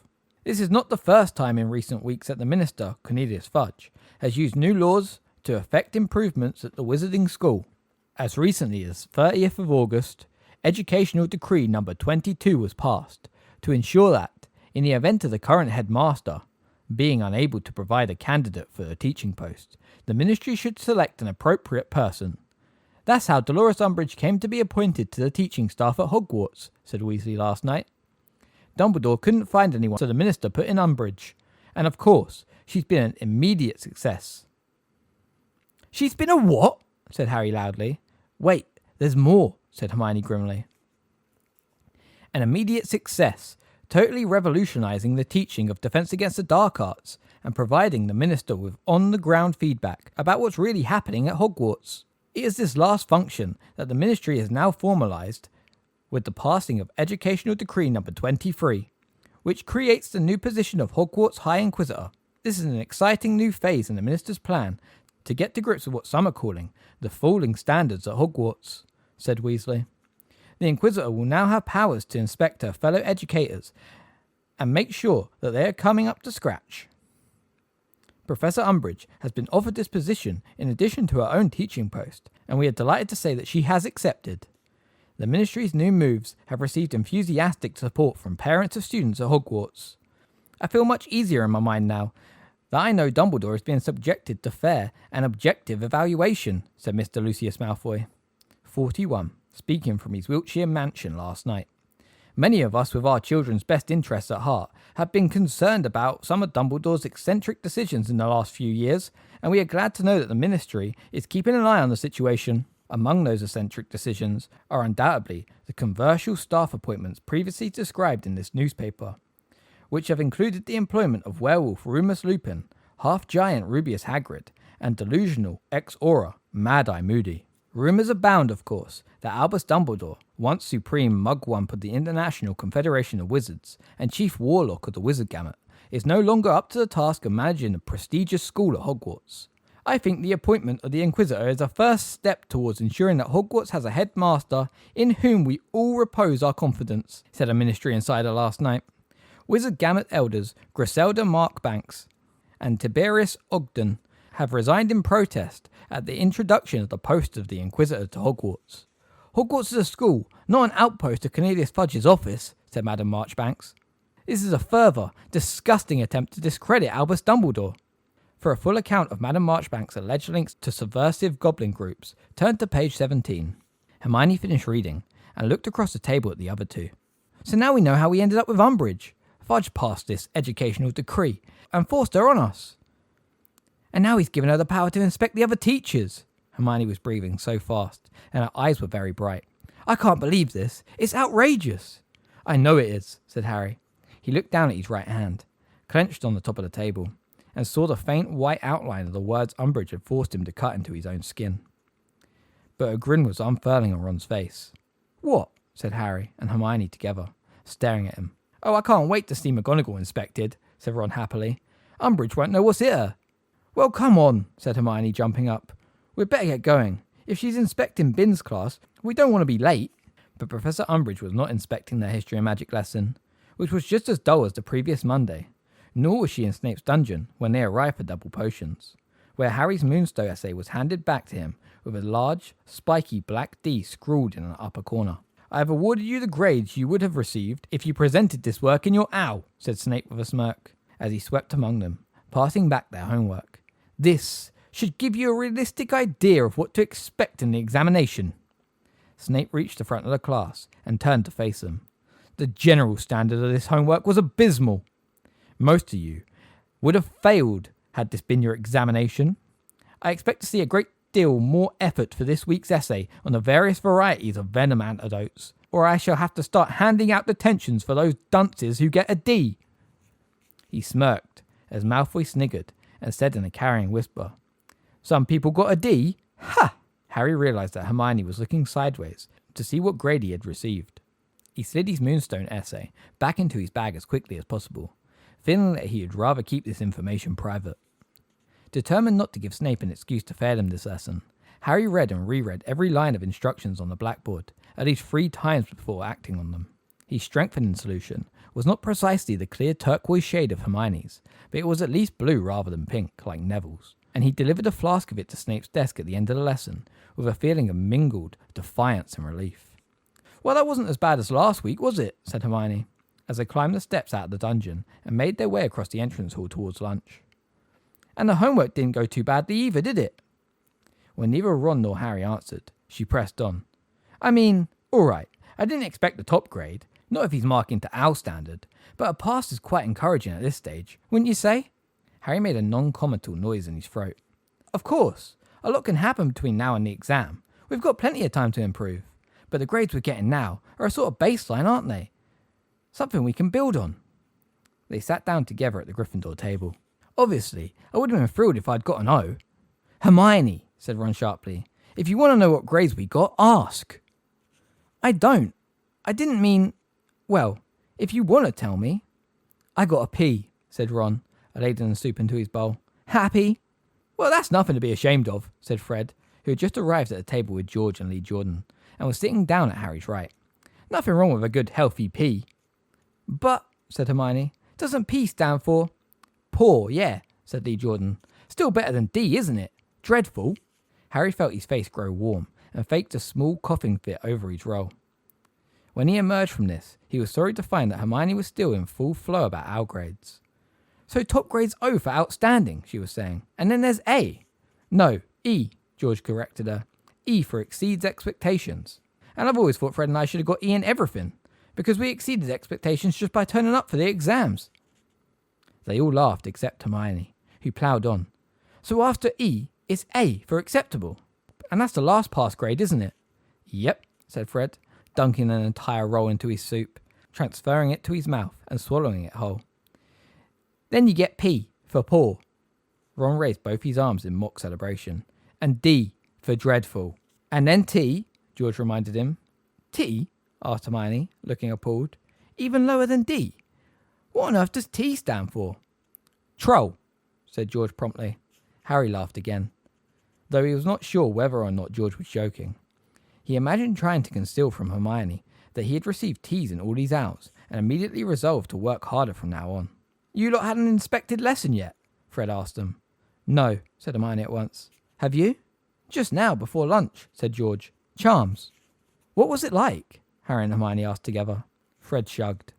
Speaker 2: This is not the first time in recent weeks that the Minister, Cornelius Fudge, has used new laws to effect improvements at the Wizarding School. As recently as 30th of August, Educational Decree No. 22 was passed to ensure that, in the event of the current headmaster being unable to provide a candidate for the teaching post, the Ministry should select an appropriate person. That's how Dolores Umbridge came to be appointed to the teaching staff at Hogwarts, said Weasley last night. Dumbledore couldn't find anyone, so the Minister put in Umbridge. And of course, she's been an immediate success. She's been a what? Said Harry loudly. Wait, there's more, said Hermione grimly. An immediate success, totally revolutionising the teaching of Defence Against the Dark Arts and providing the Minister with on-the-ground feedback about what's really happening at Hogwarts. It is this last function that the Ministry has now formalised with the passing of Educational Decree No. 23, which creates the new position of Hogwarts High Inquisitor. This is an exciting new phase in the Minister's plan to get to grips with what some are calling the falling standards at Hogwarts, said Weasley. The Inquisitor will now have powers to inspect her fellow educators and make sure that they are coming up to scratch. Professor Umbridge has been offered this position in addition to her own teaching post, and we are delighted to say that she has accepted. The Ministry's new moves have received enthusiastic support from parents of students at Hogwarts. I feel much easier in my mind now "That I know Dumbledore is being subjected to fair and objective evaluation," said Mr. Lucius Malfoy, 41, speaking from his Wiltshire mansion last night. "Many of us with our children's best interests at heart have been concerned about some of Dumbledore's eccentric decisions in the last few years, and we are glad to know that the Ministry is keeping an eye on the situation. Among those eccentric decisions are undoubtedly the controversial staff appointments previously described in this newspaper, which have included the employment of werewolf Remus Lupin, half-giant Rubeus Hagrid, and delusional ex-aura Mad-Eye Moody. Rumours abound, of course, that Albus Dumbledore, once supreme mugwump of the International Confederation of Wizards and chief warlock of the Wizard Gamut, is no longer up to the task of managing the prestigious school at Hogwarts. I think the appointment of the Inquisitor is a first step towards ensuring that Hogwarts has a headmaster in whom we all repose our confidence," said a Ministry insider last night. Wizard Gamut elders Griselda Markbanks and Tiberius Ogden have resigned in protest at the introduction of the post of the Inquisitor to Hogwarts. "Hogwarts is a school, not an outpost of Cornelius Fudge's office," said Madame Marchbanks. "This is a further, disgusting attempt to discredit Albus Dumbledore." For a full account of Madame Marchbanks' alleged links to subversive goblin groups, turn to page 17. Hermione finished reading and looked across the table at the other two. "So now we know how we ended up with Umbridge. Fudge passed this educational decree and forced her on us. And now he's given her the power to inspect the other teachers." Hermione was breathing so fast, and her eyes were very bright. "I can't believe this. It's outrageous." "I know it is," said Harry. He looked down at his right hand, clenched on the top of the table, and saw the faint white outline of the words Umbridge had forced him to cut into his own skin. But a grin was unfurling on Ron's face. "What?" said Harry and Hermione together, staring at him. "Oh, I can't wait to see McGonagall inspected," said Ron happily. "Umbridge won't know what's hit her." "Well, come on," said Hermione, jumping up. "We'd better get going. If she's inspecting Bin's class, we don't want to be late." But Professor Umbridge was not inspecting their history and magic lesson, which was just as dull as the previous Monday. Nor was she in Snape's dungeon when they arrived for double potions, where Harry's Moonstone essay was handed back to him with a large, spiky black D scrawled in an upper corner. "I have awarded you the grades you would have received if you presented this work in your owl," said Snape with a smirk, as he swept among them, passing back their homework. "This should give you a realistic idea of what to expect in the examination." Snape reached the front of the class and turned to face them. "The general standard of this homework was abysmal. Most of you would have failed had this been your examination. I expect to see a great deal more effort for this week's essay on the various varieties of venom antidotes, or I shall have to start handing out detentions for those dunces who get a D." He smirked as Malfoy sniggered and said in a carrying whisper, "Some people got a D? Ha!" Harry realised that Hermione was looking sideways to see what grade he had received. He slid his Moonstone essay back into his bag as quickly as possible, feeling that he would rather keep this information private. Determined not to give Snape an excuse to fail him this lesson, Harry read and reread every line of instructions on the blackboard at least 3 times before acting on them. His strengthening solution was not precisely the clear turquoise shade of Hermione's, but it was at least blue rather than pink, like Neville's, and he delivered a flask of it to Snape's desk at the end of the lesson with a feeling of mingled defiance and relief. "Well, that wasn't as bad as last week, was it?" said Hermione, as they climbed the steps out of the dungeon and made their way across the entrance hall towards lunch. "And the homework didn't go too badly either, did it?" When neither Ron nor Harry answered, she pressed on. "I mean, all right, I didn't expect the top grade, not if he's marking to our standard, but a pass is quite encouraging at this stage, wouldn't you say?" Harry made a non-committal noise in his throat. "Of course, a lot can happen between now and the exam. We've got plenty of time to improve, but the grades we're getting now are a sort of baseline, aren't they? Something we can build on." They sat down together at the Gryffindor table. "Obviously, I would have been thrilled if I'd got an O." "Hermione," said Ron sharply, "if you want to know what grades we got, ask." "I don't. I didn't mean... Well, if you want to tell me." "I got a P," said Ron, ladling the soup into his bowl. "Happy?" "Well, that's nothing to be ashamed of," said Fred, who had just arrived at the table with George and Lee Jordan, and was sitting down at Harry's right. "Nothing wrong with a good, healthy P." "But," said Hermione, "doesn't P stand for..." "Poor, yeah," said Lee Jordan. "Still better than D, isn't it? Dreadful." Harry felt his face grow warm and faked a small coughing fit over his roll. When he emerged from this, he was sorry to find that Hermione was still in full flow about our grades. So top grade's O for outstanding, she was saying. And then there's A. No, E, George corrected her. E for exceeds expectations. And I've always thought Fred and I should have got E in everything, because we exceeded expectations just by turning up for the exams. They all laughed except Hermione, who ploughed on. So after E, it's A for acceptable. And that's the last pass grade, isn't it? Yep, said Fred, dunking an entire roll into his soup, transferring it to his mouth and swallowing it whole. Then you get P for poor. Ron raised both his arms in mock celebration. And D for dreadful. And then T, George reminded him. T? Asked Hermione, looking appalled. Even lower than D? What on earth does T stand for? Troll, said George promptly. Harry laughed again, though he was not sure whether or not George was joking. He imagined trying to conceal from Hermione that he had received T's in all these hours and immediately resolved to work harder from now on. You lot hadn't inspected lesson yet? Fred asked them. No, said Hermione at once. Have you? Just now, before lunch, said George. Charms. What was it like? Harry and Hermione asked together. Fred shrugged.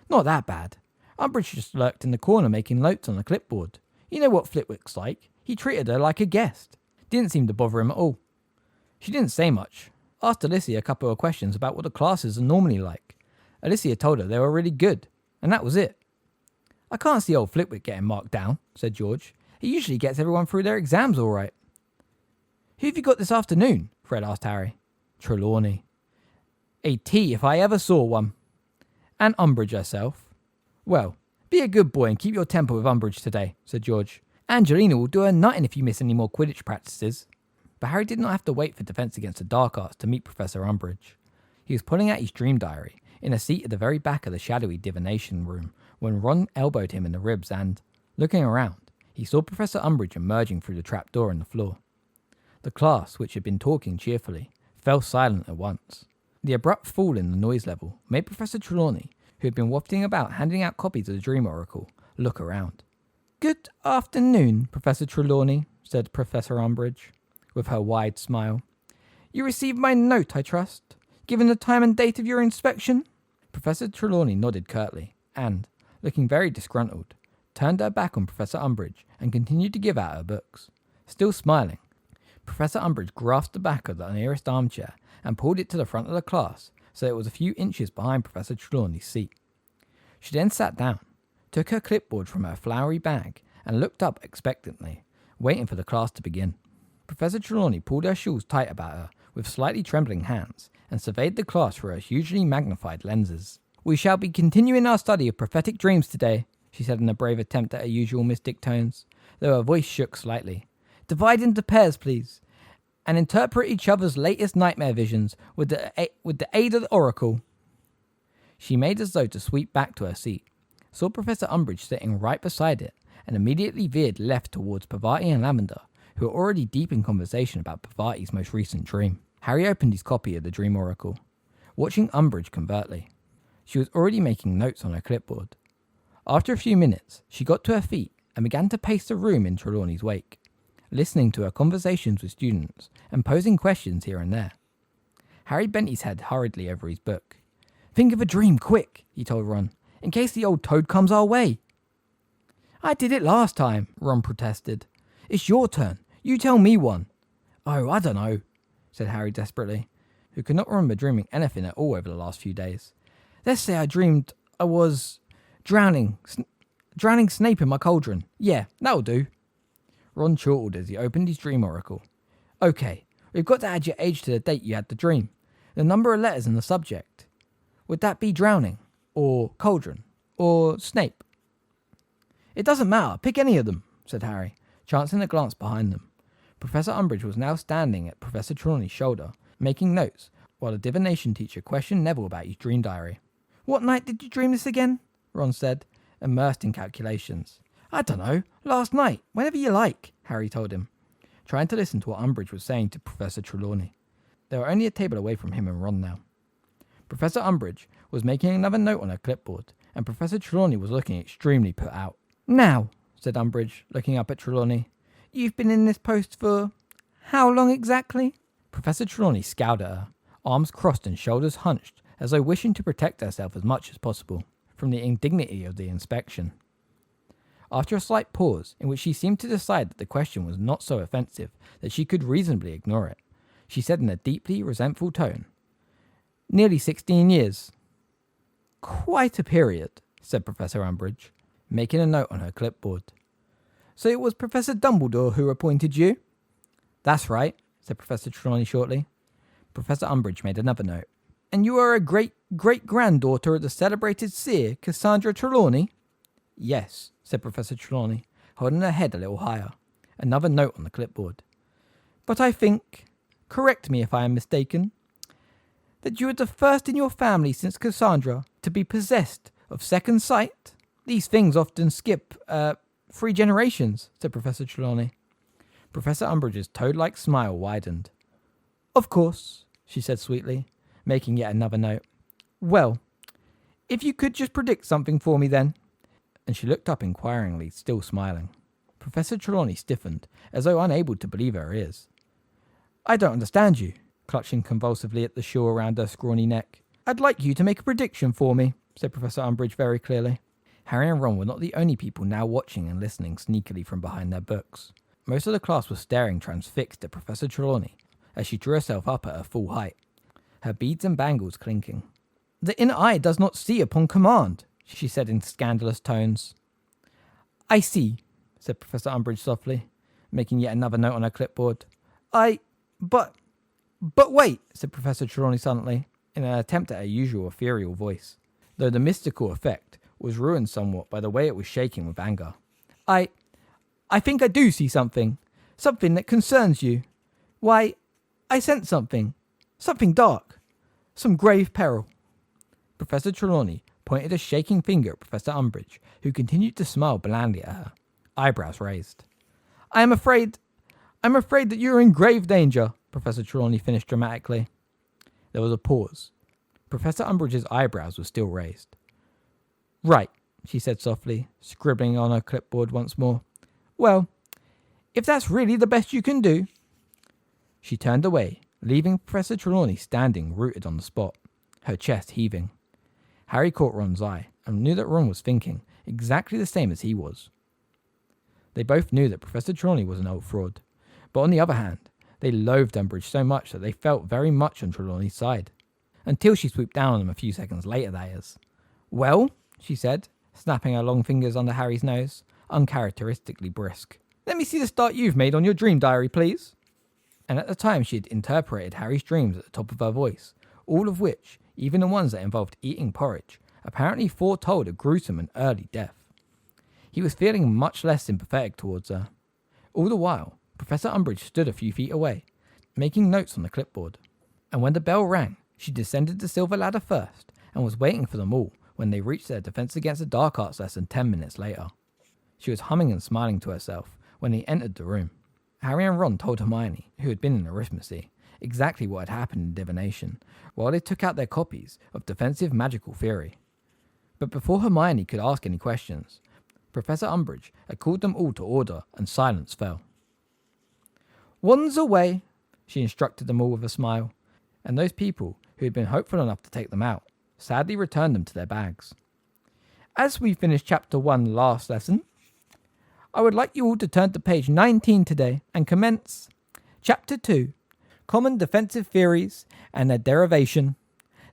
Speaker 2: Not that bad. Umbridge just lurked in the corner making notes on a clipboard. You know what Flitwick's like. He treated her like a guest. Didn't seem to bother him at all. She didn't say much. Asked Alicia a couple of questions about what the classes are normally like. Alicia told her they were really good, and that was it. I can't see old Flitwick getting marked down, said George. He usually gets everyone through their exams all right. Who have you got this afternoon? Fred asked Harry. Trelawney. A T if I ever saw one. And Umbridge herself. Well, be a good boy and keep your temper with Umbridge today, said George. Angelina will do her nutting if you miss any more Quidditch practices. But Harry did not have to wait for Defence Against the Dark Arts to meet Professor Umbridge. He was pulling out his dream diary, in a seat at the very back of the shadowy divination room, when Ron elbowed him in the ribs and, looking around, he saw Professor Umbridge emerging through the trapdoor in the floor. The class, which had been talking cheerfully, fell silent at once. The abrupt fall in the noise level made Professor Trelawney, who had been wafting about handing out copies of the Dream Oracle, look around. Good afternoon, Professor Trelawney, said Professor Umbridge, with her wide smile. You received my note, I trust, given the time and date of your inspection? Professor Trelawney nodded curtly, and, looking very disgruntled, turned her back on Professor Umbridge and continued to give out her books. Still smiling, Professor Umbridge grasped the back of the nearest armchair and pulled it to the front of the class so it was a few inches behind Professor Trelawney's seat. She then sat down, took her clipboard from her flowery bag and looked up expectantly, waiting for the class to begin. Professor Trelawney pulled her shawls tight about her with slightly trembling hands and surveyed the class through her hugely magnified lenses. We shall be continuing our study of prophetic dreams today, she said in a brave attempt at her usual mystic tones, though her voice shook slightly. Divide into pairs, please, and interpret each other's latest nightmare visions with the aid of the oracle. She made as though to sweep back to her seat, saw Professor Umbridge sitting right beside it, and immediately veered left towards Parvati and Lavender, who were already deep in conversation about Parvati's most recent dream. Harry opened his copy of the Dream Oracle, watching Umbridge covertly. She was already making notes on her clipboard. After a few minutes, she got to her feet and began to pace the room in Trelawney's wake, listening to her conversations with students and posing questions here and there. Harry bent his head hurriedly over his book. Think of a dream, quick, he told Ron, in case the old toad comes our way. I did it last time, Ron protested. It's your turn. You tell me one. Oh, I don't know, said Harry desperately, who could not remember dreaming anything at all over the last few days. Let's say I dreamed I was drowning Snape in my cauldron. Yeah, that'll do. Ron chortled as he opened his dream oracle. Okay, we've got to add your age to the date you had the dream, the number of letters in the subject. Would that be drowning, or cauldron, or Snape? It doesn't matter, pick any of them, said Harry, chancing a glance behind them. Professor Umbridge was now standing at Professor Trelawney's shoulder, making notes, while the divination teacher questioned Neville about his dream diary. What night did you dream this again? Ron said, immersed in calculations. I don't know, last night, whenever you like, Harry told him, trying to listen to what Umbridge was saying to Professor Trelawney. They were only a table away from him and Ron now. Professor Umbridge was making another note on her clipboard, and Professor Trelawney was looking extremely put out. Now, said Umbridge, looking up at Trelawney, you've been in this post for how long exactly? Professor Trelawney scowled at her, arms crossed and shoulders hunched, as though wishing to protect herself as much as possible from the indignity of the inspection. After a slight pause, in which she seemed to decide that the question was not so offensive that she could reasonably ignore it, she said in a deeply resentful tone, "Nearly 16 years." "Quite a period," said Professor Umbridge, making a note on her clipboard. "So it was Professor Dumbledore who appointed you?" "That's right," said Professor Trelawney shortly. Professor Umbridge made another note. "And you are a great-great-granddaughter of the celebrated seer, Cassandra Trelawney?" "Yes," said Professor Trelawney, holding her head a little higher. Another note on the clipboard. "But I think, correct me if I am mistaken, that you are the first in your family since Cassandra to be possessed of second sight? These things often skip, 3 generations," said Professor Trelawney. Professor Umbridge's toad-like smile widened. "Of course," she said sweetly, making yet another note. "Well, if you could just predict something for me then." And she looked up inquiringly, still smiling. Professor Trelawney stiffened, as though unable to believe her ears. "I don't understand you," clutching convulsively at the shawl around her scrawny neck. "I'd like you to make a prediction for me," said Professor Umbridge very clearly. Harry and Ron were not the only people now watching and listening sneakily from behind their books. Most of the class was staring transfixed at Professor Trelawney as she drew herself up at her full height, her beads and bangles clinking. "The inner eye does not see upon command," she said in scandalous tones. "I see," said Professor Umbridge softly, making yet another note on her clipboard. But wait," said Professor Trelawney suddenly, in an attempt at her usual ethereal voice, though the mystical effect was ruined somewhat by the way it was shaking with anger. I think I do see something that concerns you. Why, I sense something dark, some grave peril." Professor Trelawney pointed a shaking finger at Professor Umbridge, who continued to smile blandly at her, eyebrows raised. I'm afraid that you are in grave danger," Professor Trelawney finished dramatically. There was a pause. Professor Umbridge's eyebrows were still raised. "Right," she said softly, scribbling on her clipboard once more. "Well, if that's really the best you can do." She turned away, leaving Professor Trelawney standing rooted on the spot, her chest heaving. Harry caught Ron's eye and knew that Ron was thinking exactly the same as he was. They both knew that Professor Trelawney was an old fraud, but on the other hand, they loathed Umbridge so much that they felt very much on Trelawney's side. Until she swooped down on them a few seconds later, that is. "Well," she said, snapping her long fingers under Harry's nose, uncharacteristically brisk. "Let me see the start you've made on your dream diary, please." And at the time she had interpreted Harry's dreams at the top of her voice, all of which, even the ones that involved eating porridge, apparently foretold a gruesome and early death. He was feeling much less sympathetic towards her. All the while, Professor Umbridge stood a few feet away, making notes on the clipboard. And when the bell rang, she descended the silver ladder first, and was waiting for them all when they reached their Defense Against the Dark Arts lesson 10 minutes later. She was humming and smiling to herself when they entered the room. Harry and Ron told Hermione, who had been in arithmancy, exactly what had happened in divination, while they took out their copies of Defensive Magical Theory. But before Hermione could ask any questions, Professor Umbridge had called them all to order, and silence fell. "Wands away," she instructed them all with a smile, and those people who had been hopeful enough to take them out sadly returned them to their bags. "As we finished Chapter 1 last lesson, I would like you all to turn to page 19 today and commence Chapter 2, Common Defensive Theories and Their Derivation.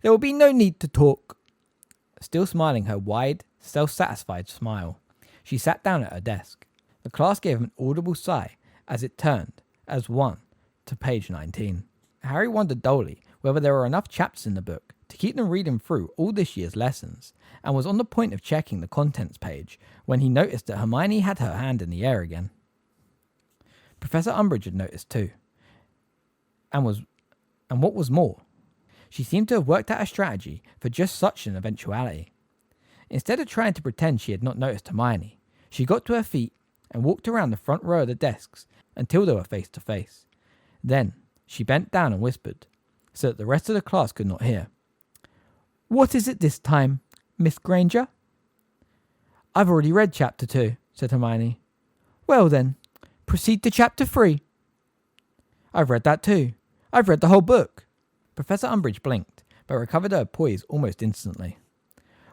Speaker 2: There will be no need to talk." Still smiling her wide, self-satisfied smile, she sat down at her desk. The class gave an audible sigh as it turned, as one, to page 19. Harry wondered dully whether there were enough chapters in the book to keep them reading through all this year's lessons, and was on the point of checking the contents page when he noticed that Hermione had her hand in the air again. Professor Umbridge had noticed too, and what was more, she seemed to have worked out a strategy for just such an eventuality. Instead of trying to pretend she had not noticed Hermione, she got to her feet and walked around the front row of the desks until they were face to face. Then she bent down and whispered, so that the rest of the class could not hear. "What is it this time, Miss Granger?" "I've already read Chapter 2, said Hermione. "Well then, proceed to Chapter 3. "I've read that too. I've read the whole book." Professor Umbridge blinked, but recovered her poise almost instantly.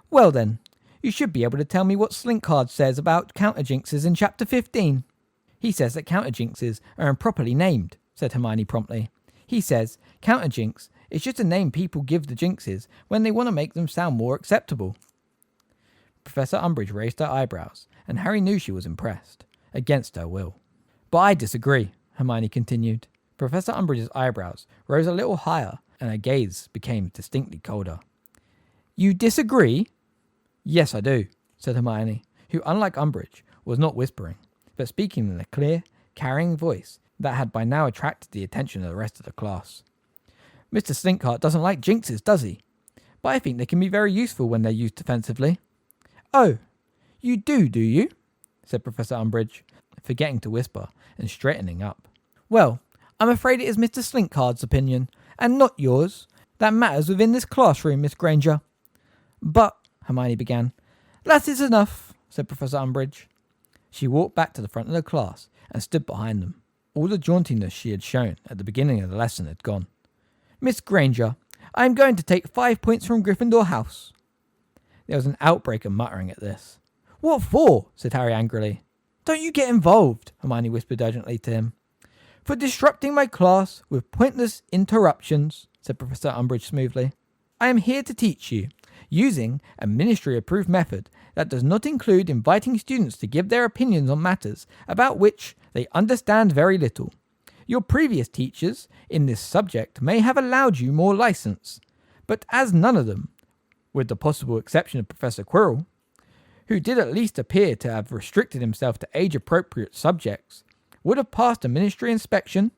Speaker 2: "Well then, You should be able to tell me what Slinkard says about counterjinxes in Chapter 15. He says that counterjinxes are improperly named, said Hermione promptly. He says counterjinx is just a name people give the jinxes when they want to make them sound more acceptable. Professor Umbridge raised her eyebrows, and Harry knew she was impressed, against her will. But I disagree, Hermione continued. Professor Umbridge's eyebrows rose a little higher, and her gaze became distinctly colder. You disagree? Yes, I do, said Hermione, who, unlike Umbridge, was not whispering, but speaking in a clear, carrying voice that had by now attracted the attention of the rest of the class. Mr. Slinkhart doesn't like jinxes, does he? But I think they can be very useful when they're used defensively. Oh, you do you? Said Professor Umbridge, forgetting to whisper and straightening up. Well, I'm afraid it is Mr. Slinkhart's opinion, and not yours, that matters within this classroom, Miss Granger. But, Hermione began. That is enough, said Professor Umbridge. She walked back to the front of the class and stood behind them. All the jauntiness she had shown at the beginning of the lesson had gone. Miss Granger, I am going to take 5 points from Gryffindor House. There was an outbreak of muttering at this. What for? Said Harry angrily. Don't you get involved, Hermione whispered urgently to him. For disrupting my class with pointless interruptions, said Professor Umbridge smoothly. I am here to teach you, using a ministry-approved method that does not include inviting students to give their opinions on matters about which they understand very little. Your previous teachers in this subject may have allowed you more license, but as none of them, with the possible exception of Professor Quirrell, who did at least appear to have restricted himself to age-appropriate subjects, would have passed a ministry inspection.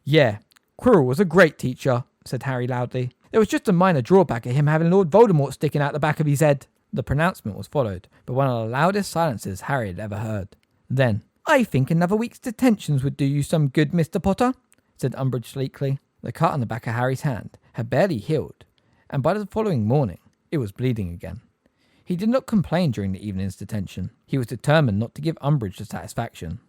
Speaker 2: Yeah, Quirrell was a great teacher, said Harry loudly. There was just a minor drawback of him having Lord Voldemort sticking out the back of his head. The pronouncement was followed by one of the loudest silences Harry had ever heard. Then, I think another week's detentions would do you some good, Mr. Potter, said Umbridge sleekly. The cut on the back of Harry's hand had barely healed, and by the following morning, it was bleeding again. He did not complain during the evening's detention. He was determined not to give Umbridge the satisfaction.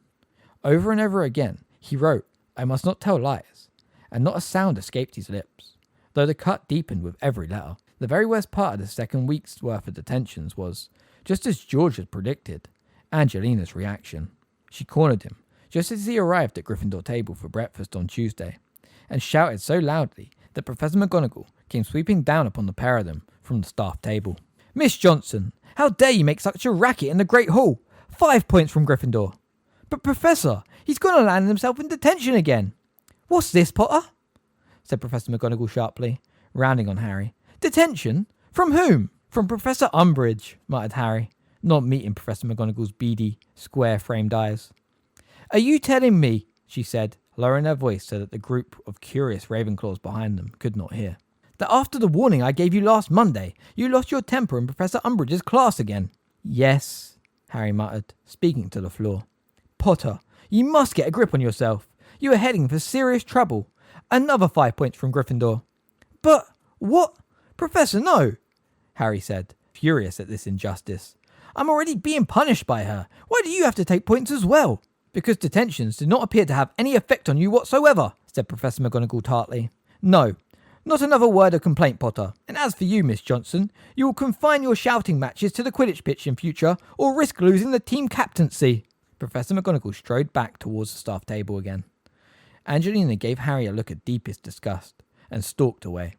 Speaker 2: Over and over again, he wrote, I must not tell lies, and not a sound escaped his lips, though the cut deepened with every letter. The very worst part of the second week's worth of detentions was, just as George had predicted, Angelina's reaction. She cornered him, just as he arrived at Gryffindor table for breakfast on Tuesday, and shouted so loudly that Professor McGonagall came sweeping down upon the pair of them from the staff table. Miss Johnson, how dare you make such a racket in the Great Hall? 5 points from Gryffindor. But Professor, he's going to land himself in detention again. What's this, Potter? Said Professor McGonagall sharply, rounding on Harry. Detention? From whom? From Professor Umbridge, muttered Harry, not meeting Professor McGonagall's beady, square-framed eyes. Are you telling me, she said, lowering her voice so that the group of curious Ravenclaws behind them could not hear, that after the warning I gave you last Monday, you lost your temper in Professor Umbridge's class again? Yes, Harry muttered, speaking to the floor. Potter, you must get a grip on yourself. You are heading for serious trouble. Another 5 points from Gryffindor. But, what? Professor, no, Harry said, furious at this injustice. I'm already being punished by her. Why do you have to take points as well? Because detentions do not appear to have any effect on you whatsoever, said Professor McGonagall tartly. No, not another word of complaint, Potter. And as for you, Miss Johnson, you will confine your shouting matches to the Quidditch pitch in future, or risk losing the team captaincy. Professor McGonagall strode back towards the staff table again. Angelina gave Harry a look of deepest disgust, and stalked away,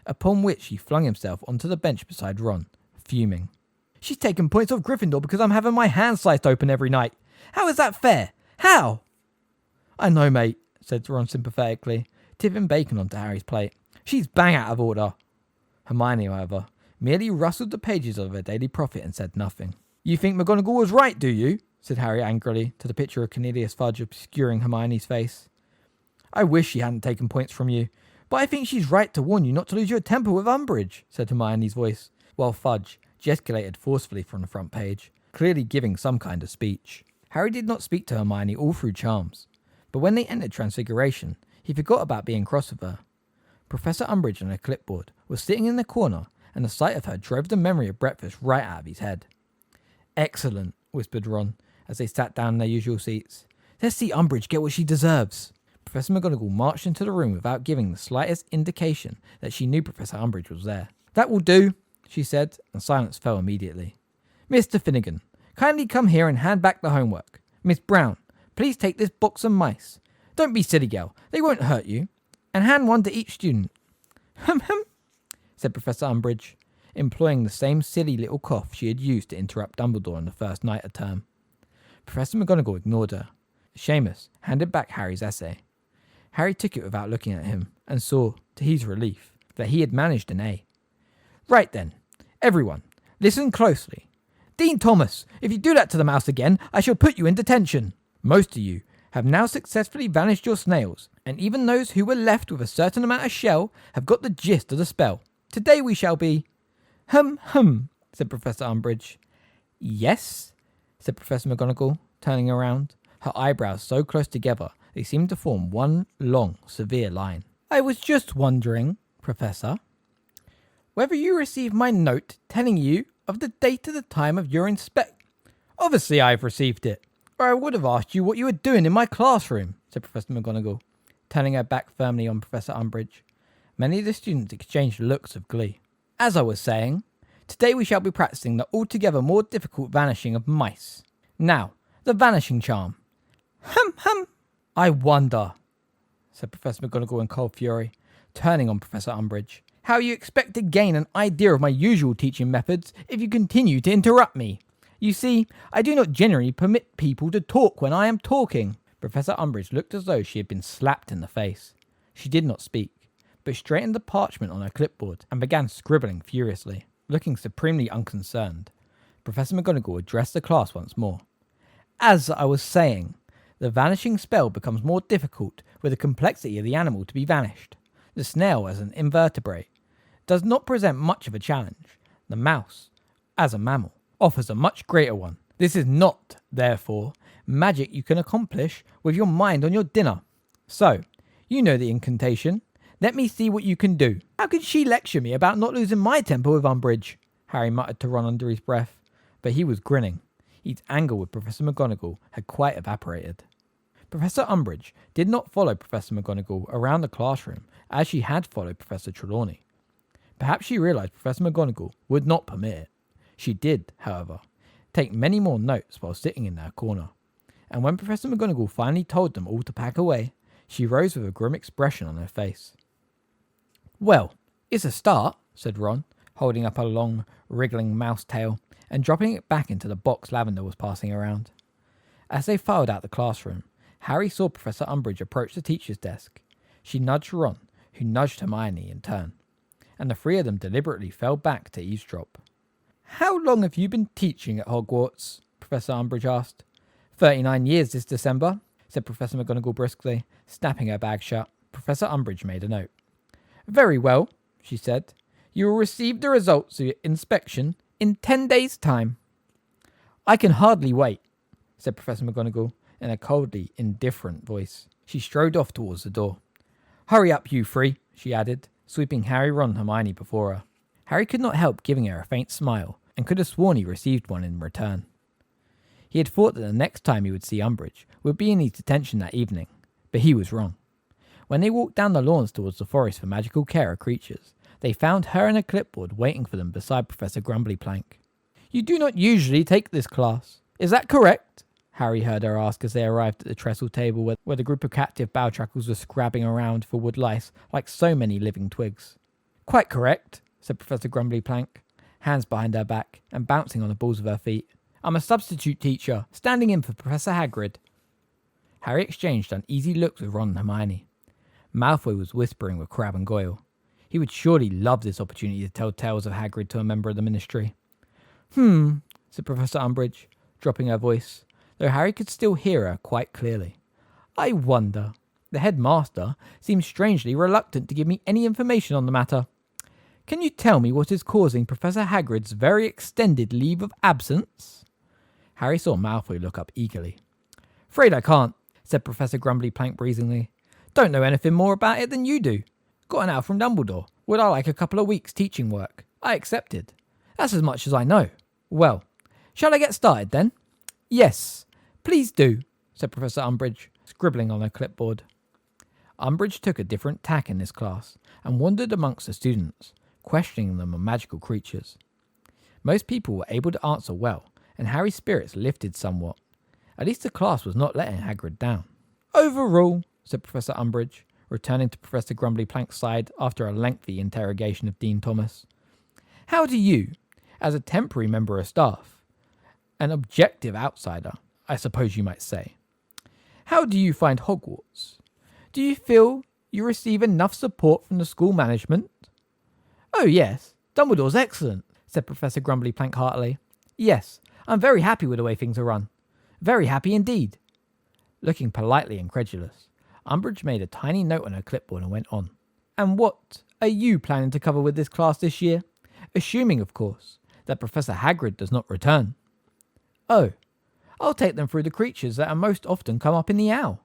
Speaker 2: upon which he flung himself onto the bench beside Ron, fuming. She's taken points off Gryffindor because I'm having my hand sliced open every night. How is that fair? How? I know, mate, said Ron sympathetically, tipping bacon onto Harry's plate. She's bang out of order. Hermione, however, merely rustled the pages of her Daily Prophet and said nothing. You think McGonagall was right, do you? Said Harry angrily to the picture of Cornelius Fudge obscuring Hermione's face. I wish she hadn't taken points from you, but I think she's right to warn you not to lose your temper with Umbridge, said Hermione's voice, while Fudge gesticulated forcefully from the front page, clearly giving some kind of speech. Harry did not speak to Hermione all through Charms, but when they entered Transfiguration, he forgot about being cross with her. Professor Umbridge on her clipboard was sitting in the corner, and the sight of her drove the memory of breakfast right out of his head. Excellent, whispered Ron, as they sat down in their usual seats. Let's see Umbridge get what she deserves. Professor McGonagall marched into the room without giving the slightest indication that she knew Professor Umbridge was there. That will do, she said, and silence fell immediately. Mr. Finnegan, kindly come here and hand back the homework. Miss Brown, please take this box of mice. Don't be silly, girl. They won't hurt you. And hand one to each student. Hum, said Professor Umbridge, employing the same silly little cough she had used to interrupt Dumbledore on the first night of term. Professor McGonagall ignored her. Seamus handed back Harry's essay. Harry took it without looking at him and saw, to his relief, that he had managed an A. Right then, everyone, listen closely. Dean Thomas, if you do that to the mouse again, I shall put you in detention. Most of you have now successfully vanished your snails, and even those who were left with a certain amount of shell have got the gist of the spell. Today we shall be... Hum, said Professor Umbridge. Yes, said Professor McGonagall, turning around, her eyebrows so close together they seemed to form one long, severe line. I was just wondering, Professor, whether you received my note telling you of the date and the time of your Obviously I've received it, or I would have asked you what you were doing in my classroom, said Professor McGonagall, turning her back firmly on Professor Umbridge. Many of the students exchanged looks of glee. As I was saying, today we shall be practicing the altogether more difficult vanishing of mice. Now, the vanishing charm. Hum. I wonder, said Professor McGonagall in cold fury, turning on Professor Umbridge, how you expect to gain an idea of my usual teaching methods if you continue to interrupt me. You see, I do not generally permit people to talk when I am talking. Professor Umbridge looked as though she had been slapped in the face. She did not speak, but straightened the parchment on her clipboard and began scribbling furiously. Looking supremely unconcerned, Professor McGonagall addressed the class once more. As I was saying, the vanishing spell becomes more difficult with the complexity of the animal to be vanished. The snail, as an invertebrate, does not present much of a challenge. The mouse, as a mammal, offers a much greater one. This is not, therefore, magic you can accomplish with your mind on your dinner. So, you know the incantation. Let me see what you can do. How can she lecture me about not losing my temper with Umbridge? Harry muttered to Ron under his breath, but he was grinning. His anger with Professor McGonagall had quite evaporated. Professor Umbridge did not follow Professor McGonagall around the classroom as she had followed Professor Trelawney. Perhaps she realised Professor McGonagall would not permit it. She did, however, take many more notes while sitting in their corner, and when Professor McGonagall finally told them all to pack away, she rose with a grim expression on her face. Well, it's a start, said Ron, holding up a long, wriggling mouse tail and dropping it back into the box Lavender was passing around. As they filed out the classroom, Harry saw Professor Umbridge approach the teacher's desk. She nudged Ron, who nudged Hermione in turn, and the three of them deliberately fell back to eavesdrop. How long have you been teaching at Hogwarts? Professor Umbridge asked. 39 years this December, said Professor McGonagall briskly, snapping her bag shut. Professor Umbridge made a note. Very well, she said. You will receive the results of your inspection in 10 days' time. I can hardly wait, said Professor McGonagall in a coldly indifferent voice. She strode off towards the door. Hurry up, you three, she added, sweeping Harry, Ron and Hermione before her. Harry could not help giving her a faint smile, and could have sworn he received one in return. He had thought that the next time he would see Umbridge would be in his detention that evening, but he was wrong. When they walked down the lawns towards the forest for magical care creatures, they found her and a clipboard waiting for them beside Professor Grumblyplank. You do not usually take this class, is that correct? Harry heard her ask as they arrived at the trestle table where the group of captive bowtrackles were scrabbing around for wood lice like so many living twigs. Quite correct, said Professor Grumblyplank, hands behind her back and bouncing on the balls of her feet. I'm a substitute teacher, standing in for Professor Hagrid. Harry exchanged uneasy looks with Ron and Hermione. Malfoy was whispering with Crabbe and Goyle. He would surely love this opportunity to tell tales of Hagrid to a member of the Ministry. Said Professor Umbridge, dropping her voice, though Harry could still hear her quite clearly. I wonder. The headmaster seems strangely reluctant to give me any information on the matter. Can you tell me what is causing Professor Hagrid's very extended leave of absence? Harry saw Malfoy look up eagerly. Afraid I can't, said Professor Grumblyplank breezingly. Don't know anything more about it than you do. Got an out from Dumbledore. Would I like a couple of weeks teaching work? I accepted. That's as much as I know. Well, shall I get started then? Yes, please do, said Professor Umbridge, scribbling on her clipboard. Umbridge took a different tack in this class and wandered amongst the students, questioning them on magical creatures. Most people were able to answer well, and Harry's spirits lifted somewhat. At least the class was not letting Hagrid down. Overall, said Professor Umbridge, returning to Professor Grumbly Plank's side after a lengthy interrogation of Dean Thomas. How do you, as a temporary member of staff, an objective outsider, I suppose you might say, how do you find Hogwarts? Do you feel you receive enough support from the school management? Oh yes, Dumbledore's excellent, said Professor Grumbly Plank heartily. Yes, I'm very happy with the way things are run. Very happy indeed. Looking politely incredulous, Umbridge made a tiny note on her clipboard and went on. And what are you planning to cover with this class this year? Assuming, of course, that Professor Hagrid does not return. Oh, I'll take them through the creatures that are most often come up in the owl,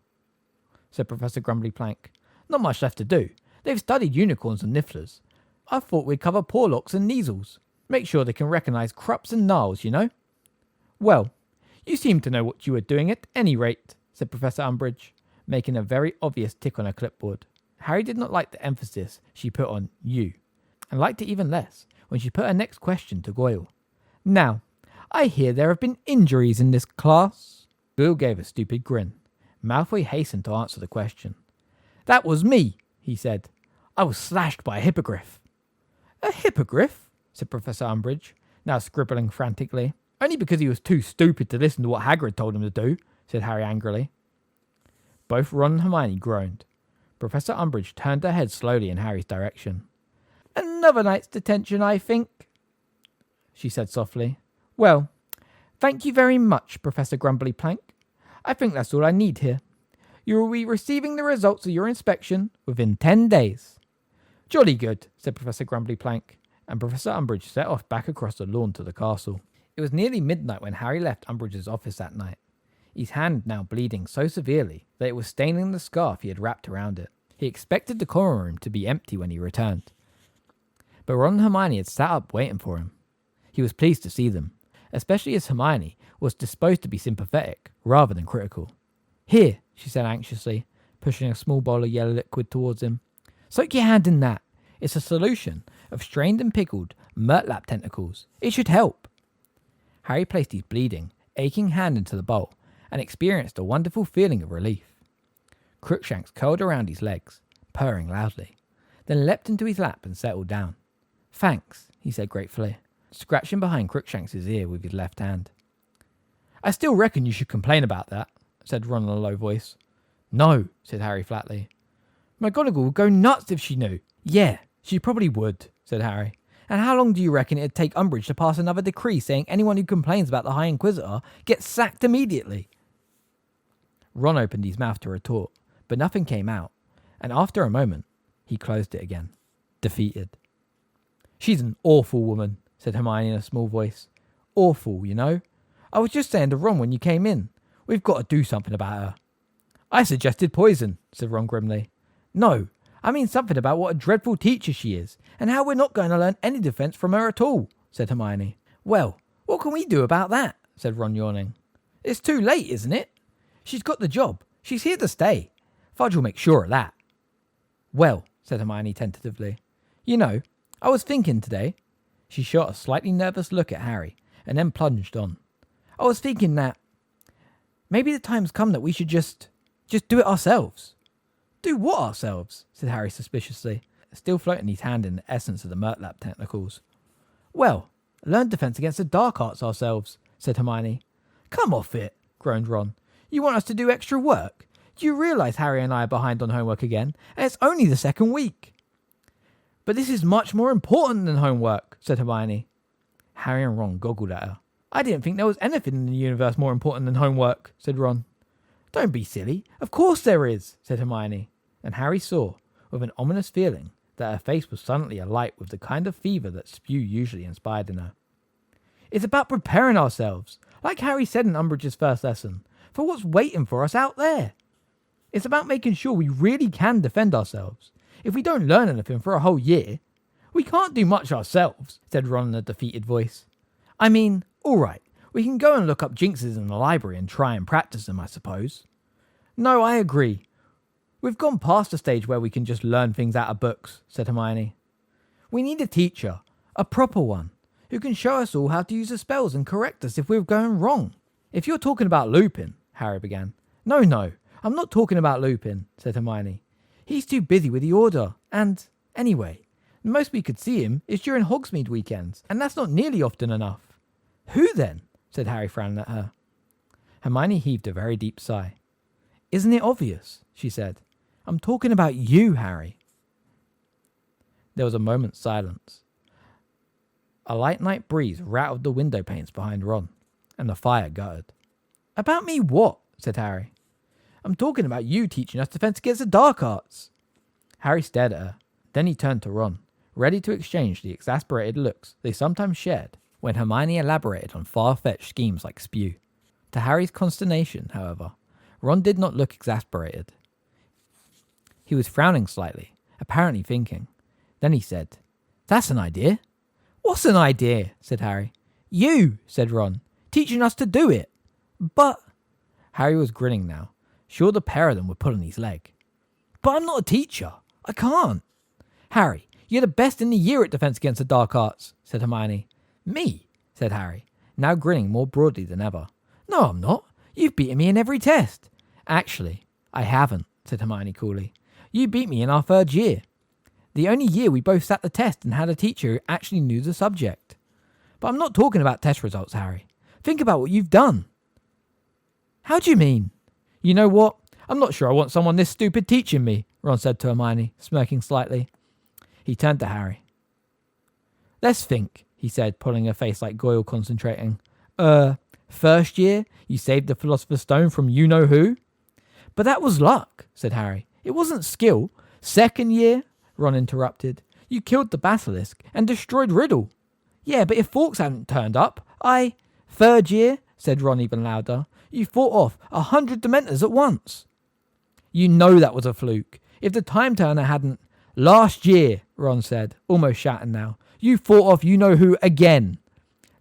Speaker 2: said Professor Grumbly Plank. Not much left to do. They've studied unicorns and nifflers. I thought we'd cover porlocks and measles. Make sure they can recognise crups and gnarls, you know. Well, you seem to know what you were doing at any rate, said Professor Umbridge, making a very obvious tick on her clipboard. Harry did not like the emphasis she put on you, and liked it even less when she put her next question to Goyle. Now, I hear there have been injuries in this class. Goyle gave a stupid grin. Malfoy hastened to answer the question. That was me, he said. I was slashed by a hippogriff. A hippogriff? Said Professor Umbridge, now scribbling frantically. Only because he was too stupid to listen to what Hagrid told him to do, said Harry angrily. Both Ron and Hermione groaned. Professor Umbridge turned her head slowly in Harry's direction. Another night's detention, I think, she said softly. Well, thank you very much, Professor Grumbly Plank. I think that's all I need here. You will be receiving the results of your inspection within 10 days. Jolly good, said Professor Grumbly Plank, and Professor Umbridge set off back across the lawn to the castle. It was nearly midnight when Harry left Umbridge's office that night, his hand now bleeding so severely that it was staining the scarf he had wrapped around it. He expected the common room to be empty when he returned. But Ron and Hermione had sat up waiting for him. He was pleased to see them, especially as Hermione was disposed to be sympathetic rather than critical. Here, she said anxiously, pushing a small bowl of yellow liquid towards him. Soak your hand in that. It's a solution of strained and pickled murtlap tentacles. It should help. Harry placed his bleeding, aching hand into the bowl and experienced a wonderful feeling of relief. Crookshanks curled around his legs, purring loudly, then leapt into his lap and settled down. Thanks, he said gratefully, scratching behind Crookshanks' ear with his left hand. I still reckon you should complain about that, said Ron in a low voice. No, said Harry flatly. McGonagall would go nuts if she knew. Yeah, she probably would, said Harry. And how long do you reckon it'd take Umbridge to pass another decree saying anyone who complains about the High Inquisitor gets sacked immediately? Ron opened his mouth to retort, but nothing came out, and after a moment, he closed it again, defeated. She's an awful woman, said Hermione in a small voice. Awful, you know. I was just saying to Ron when you came in. We've got to do something about her. I suggested poison, said Ron grimly. No, I mean something about what a dreadful teacher she is, and how we're not going to learn any defence from her at all, said Hermione. Well, what can we do about that, said Ron yawning. It's too late, isn't it? She's got the job. She's here to stay. Fudge will make sure of that. Well, said Hermione tentatively, you know, I was thinking today. She shot a slightly nervous look at Harry, and then plunged on. I was thinking that maybe the time's come that we should just do it ourselves. Do what ourselves? Said Harry suspiciously, still floating his hand in the essence of the murtlap tentacles. Well, learn defence against the dark arts ourselves, said Hermione. Come off it, groaned Ron. You want us to do extra work? Do you realise Harry and I are behind on homework again, and it's only the second week? But this is much more important than homework, said Hermione. Harry and Ron goggled at her. I didn't think there was anything in the universe more important than homework, said Ron. Don't be silly. Of course there is, said Hermione, and Harry saw, with an ominous feeling, that her face was suddenly alight with the kind of fever that Spew usually inspired in her. It's about preparing ourselves, like Harry said in Umbridge's first lesson, for what's waiting for us out there. It's about making sure we really can defend ourselves. If we don't learn anything for a whole year, we can't do much ourselves, said Ron in a defeated voice. I mean, all right, we can go and look up jinxes in the library and try and practice them, I suppose. No, I agree. We've gone past the stage where we can just learn things out of books, said Hermione. We need a teacher, a proper one. who can show us all how to use the spells and correct us if we're going wrong. If you're talking about Lupin, Harry began. No, I'm not talking about Lupin, said Hermione. He's too busy with the Order, and, anyway, the most we could see him is during Hogsmeade weekends, and that's not nearly often enough. Who then? Said Harry, frowning at her. Hermione heaved a very deep sigh. Isn't it obvious? She said. I'm talking about you, Harry. There was a moment's silence. A light night breeze rattled the window panes behind Ron, and the fire guttered. About me what? Said Harry. I'm talking about you teaching us defense against the dark arts. Harry stared at her. Then he turned to Ron, ready to exchange the exasperated looks they sometimes shared when Hermione elaborated on far-fetched schemes like spew. To Harry's consternation, however, Ron did not look exasperated. He was frowning slightly, apparently thinking. Then he said, That's an idea. What's an idea? Said Harry. You, said Ron, teaching us to do it. But... Harry was grinning now, sure the pair of them were pulling his leg. But I'm not a teacher. I can't. Harry, you're the best in the year at defense against the dark arts, said Hermione. Me, said Harry, now grinning more broadly than ever. No, I'm not. You've beaten me in every test. Actually, I haven't, said Hermione coolly. You beat me in our third year. The only year we both sat the test and had a teacher who actually knew the subject. But I'm not talking about test results, Harry. Think about what you've done. How do you mean? You know what? I'm not sure I want someone this stupid teaching me, Ron said to Hermione, smirking slightly. He turned to Harry. Let's think, he said, pulling her face like Goyle concentrating. First year, you saved the Philosopher's Stone from you-know-who? But that was luck, said Harry. It wasn't skill. Second year, Ron interrupted, you killed the basilisk and destroyed Riddle. Yeah, but if Fawkes hadn't turned up, Third year, said Ron even louder, you fought off 100 Dementors at once. You know that was a fluke. If the Time Turner hadn't... Last year, Ron said, almost shouting now, you fought off you-know-who again.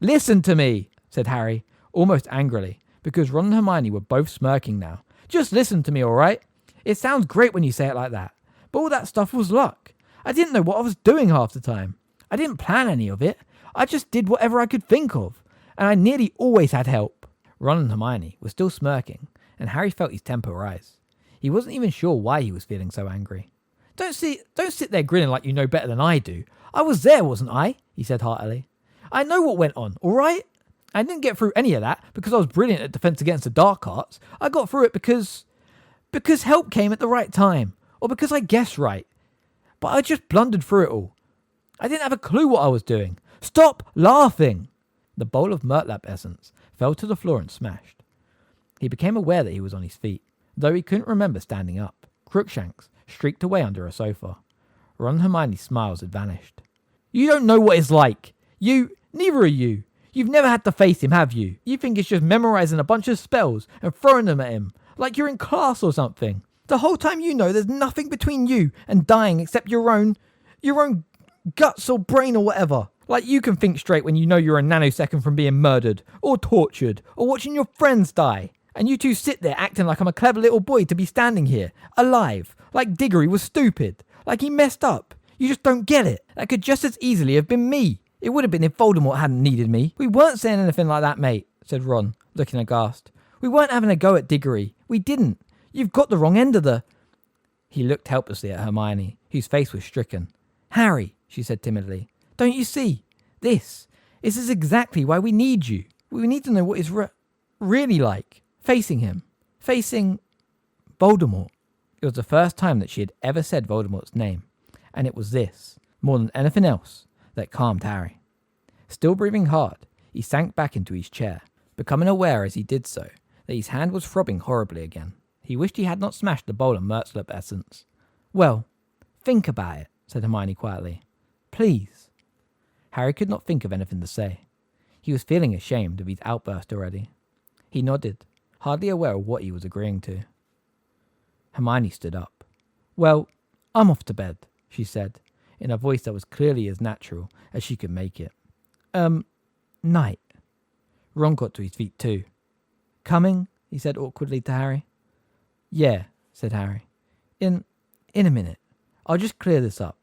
Speaker 2: Listen to me, said Harry, almost angrily, because Ron and Hermione were both smirking now. Just listen to me, all right? It sounds great when you say it like that, but all that stuff was luck. I didn't know what I was doing half the time. I didn't plan any of it. I just did whatever I could think of, and I nearly always had help. Ron and Hermione were still smirking, and Harry felt his temper rise. He wasn't even sure why he was feeling so angry. Don't sit there grinning like you know better than I do. I was there, wasn't I? He said heartily. I know what went on, all right? I didn't get through any of that because I was brilliant at defense against the dark arts. I got through it because help came at the right time, or because I guessed right. But I just blundered through it all. I didn't have a clue what I was doing. Stop laughing! The bowl of Murtlap essence fell to the floor and smashed. He became aware that he was on his feet, though he couldn't remember standing up. Crookshanks streaked away under a sofa. Ron and Hermione's smiles had vanished. You don't know what it's like. Neither of you. You've never had to face him, have you? You think it's just memorizing a bunch of spells and throwing them at him, like you're in class or something. The whole time you know there's nothing between you and dying except your own guts or brain or whatever. Like you can think straight when you know you're a nanosecond from being murdered, or tortured, or watching your friends die. And you two sit there acting like I'm a clever little boy to be standing here, alive, like Diggory was stupid, like he messed up. You just don't get it. That could just as easily have been me. It would have been if Voldemort hadn't needed me. We weren't saying anything like that, mate, said Ron, looking aghast. We weren't having a go at Diggory. We didn't. You've got the wrong end of the... He looked helplessly at Hermione, whose face was stricken. Harry, she said timidly, don't you see? This is exactly why we need you. We need to know what it's really like. Facing him. Facing Voldemort. It was the first time that she had ever said Voldemort's name, and it was this, more than anything else, that calmed Harry. Still breathing hard, he sank back into his chair, becoming aware as he did so that his hand was throbbing horribly again. He wished he had not smashed the bowl of Murtlap essence. Well, think about it, said Hermione quietly. Please. Harry could not think of anything to say. He was feeling ashamed of his outburst already. He nodded, hardly aware of what he was agreeing to. Hermione stood up. Well, I'm off to bed, she said, in a voice that was clearly as natural as she could make it. Night. Ron got to his feet too. Coming? He said awkwardly to Harry. Yeah, said Harry. In a minute. I'll just clear this up.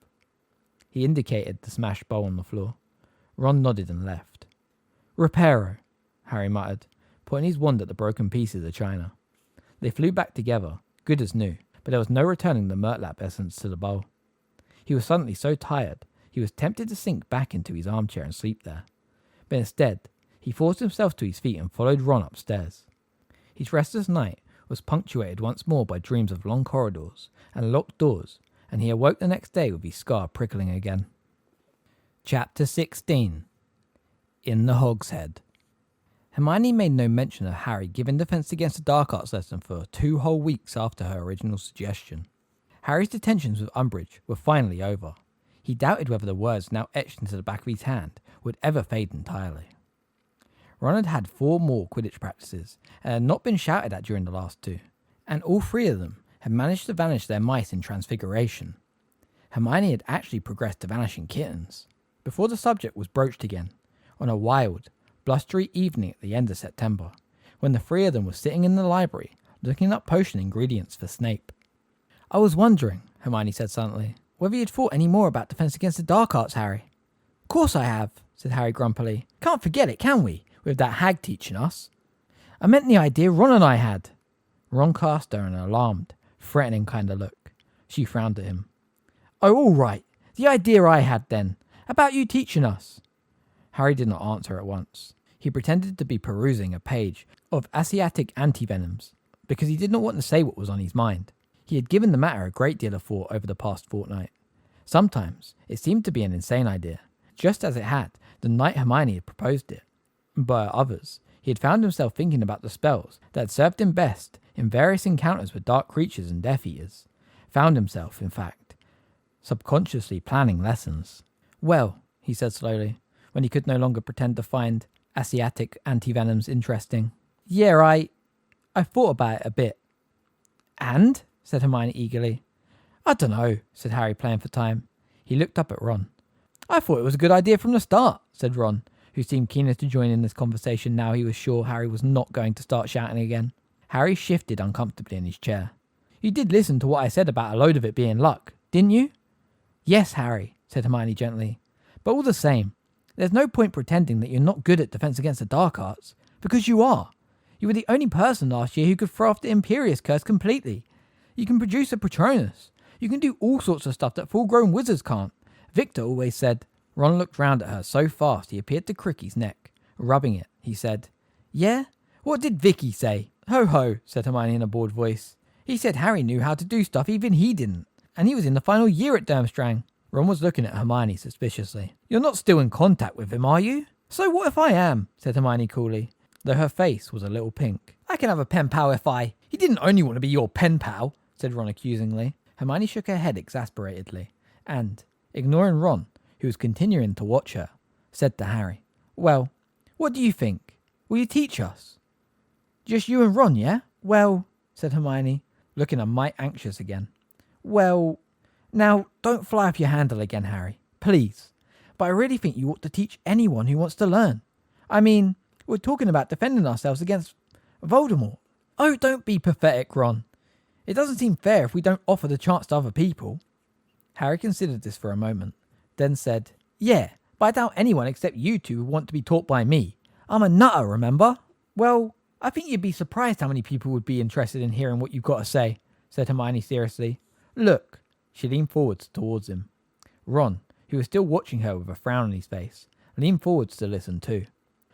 Speaker 2: He indicated the smashed bowl on the floor. Ron nodded and left. Reparo, Harry muttered, pointing his wand at the broken pieces of china. They flew back together, good as new, but there was no returning the murtlap essence to the bowl. He was suddenly so tired, he was tempted to sink back into his armchair and sleep there. But instead, he forced himself to his feet and followed Ron upstairs. His restless night was punctuated once more by dreams of long corridors and locked doors, and he awoke the next day with his scar prickling again. Chapter 16. In the Hogshead. Hermione made no mention of Harry giving Defense Against the Dark Arts lesson for 2 whole weeks after her original suggestion. Harry's detentions with Umbridge were finally over. He doubted whether the words now etched into the back of his hand would ever fade entirely. Ron had had 4 more Quidditch practices and had not been shouted at during the last 2, and all 3 of them had managed to vanish their mice in transfiguration. Hermione had actually progressed to vanishing kittens, before the subject was broached again, on a wild, blustery evening at the end of September, when the 3 of them were sitting in the library looking up potion ingredients for Snape. I was wondering, Hermione said suddenly, whether you'd thought any more about Defense Against the Dark Arts, Harry. Of course I have, said Harry grumpily. Can't forget it, can we, with that hag teaching us? I meant the idea Ron and I had. Ron cast her an alarmed, threatening kind of look. She frowned at him. Oh, all right, the idea I had then, about you teaching us. Harry did not answer at once. He pretended to be perusing a page of Asiatic antivenoms, because he did not want to say what was on his mind. He had given the matter a great deal of thought over the past fortnight. Sometimes it seemed to be an insane idea, just as it had the night Hermione had proposed it. But at others, he had found himself thinking about the spells that had served him best in various encounters with dark creatures and Death Eaters. Found himself, in fact, subconsciously planning lessons. Well, he said slowly, when he could no longer pretend to find Asiatic antivenoms interesting. Yeah, I thought about it a bit. And? Said Hermione eagerly. I dunno, said Harry, playing for time. He looked up at Ron. I thought it was a good idea from the start, said Ron, who seemed keener to join in this conversation now he was sure Harry was not going to start shouting again. Harry shifted uncomfortably in his chair. You did listen to what I said about a load of it being luck, didn't you? Yes, Harry, said Hermione gently. But all the same, there's no point pretending that you're not good at Defense Against the Dark Arts, because you are. You were the only person last year who could throw off the Imperius Curse completely. You can produce a Patronus. You can do all sorts of stuff that full-grown wizards can't. Victor always said. Ron looked round at her so fast he appeared to crick his neck. Rubbing it, he said, Yeah? What did Vicky say? Ho ho, said Hermione in a bored voice. He said Harry knew how to do stuff even he didn't. And he was in the final year at Durmstrang. Ron was looking at Hermione suspiciously. You're not still in contact with him, are you? So what if I am? Said Hermione coolly, though her face was a little pink. I can have a pen pal if I... He didn't only want to be your pen pal, said Ron accusingly. Hermione shook her head exasperatedly, and, ignoring Ron, who was continuing to watch her, said to Harry, Well, what do you think? Will you teach us? Just you and Ron, yeah? Well, said Hermione, looking a mite anxious again. Well, now, don't fly off your handle again, Harry, please. But I really think you ought to teach anyone who wants to learn. I mean, we're talking about defending ourselves against Voldemort. Oh, don't be pathetic, Ron. It doesn't seem fair if we don't offer the chance to other people. Harry considered this for a moment, then said, Yeah, but I doubt anyone except you two would want to be taught by me. I'm a nutter, remember? Well, I think you'd be surprised how many people would be interested in hearing what you've got to say, said Hermione seriously. Look, she leaned forwards towards him. Ron, who was still watching her with a frown on his face, leaned forwards to listen too.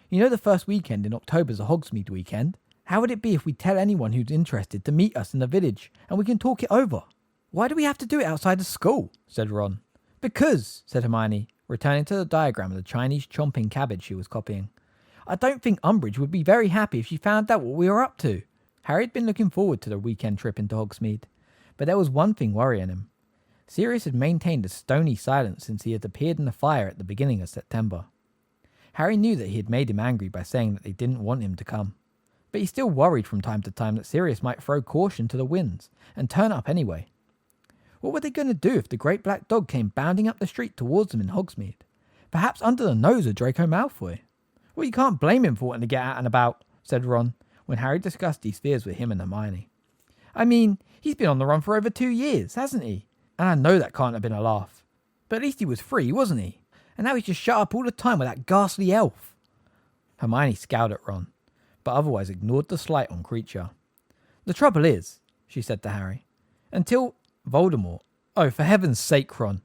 Speaker 2: You know the first weekend in October's a Hogsmeade weekend? How would it be if we tell anyone who's interested to meet us in the village and we can talk it over? Why do we have to do it outside of school? Said Ron. Because, said Hermione, returning to the diagram of the Chinese chomping cabbage she was copying. I don't think Umbridge would be very happy if she found out what we were up to. Harry had been looking forward to the weekend trip into Hogsmeade, but there was one thing worrying him. Sirius had maintained a stony silence since he had appeared in the fire at the beginning of September. Harry knew that he had made him angry by saying that they didn't want him to come, but he still worried from time to time that Sirius might throw caution to the winds and turn up anyway. What were they going to do if the great black dog came bounding up the street towards them in Hogsmeade? Perhaps under the nose of Draco Malfoy? Well, you can't blame him for wanting to get out and about, said Ron, when Harry discussed these fears with him and Hermione. I mean, he's been on the run for over 2 years, hasn't he? And I know that can't have been a laugh. But at least he was free, wasn't he? And now he's just shut up all the time with that ghastly elf. Hermione scowled at Ron, but otherwise ignored the slight on Creature. The trouble is, she said to Harry, until Voldemort, oh for heaven's sake Ron,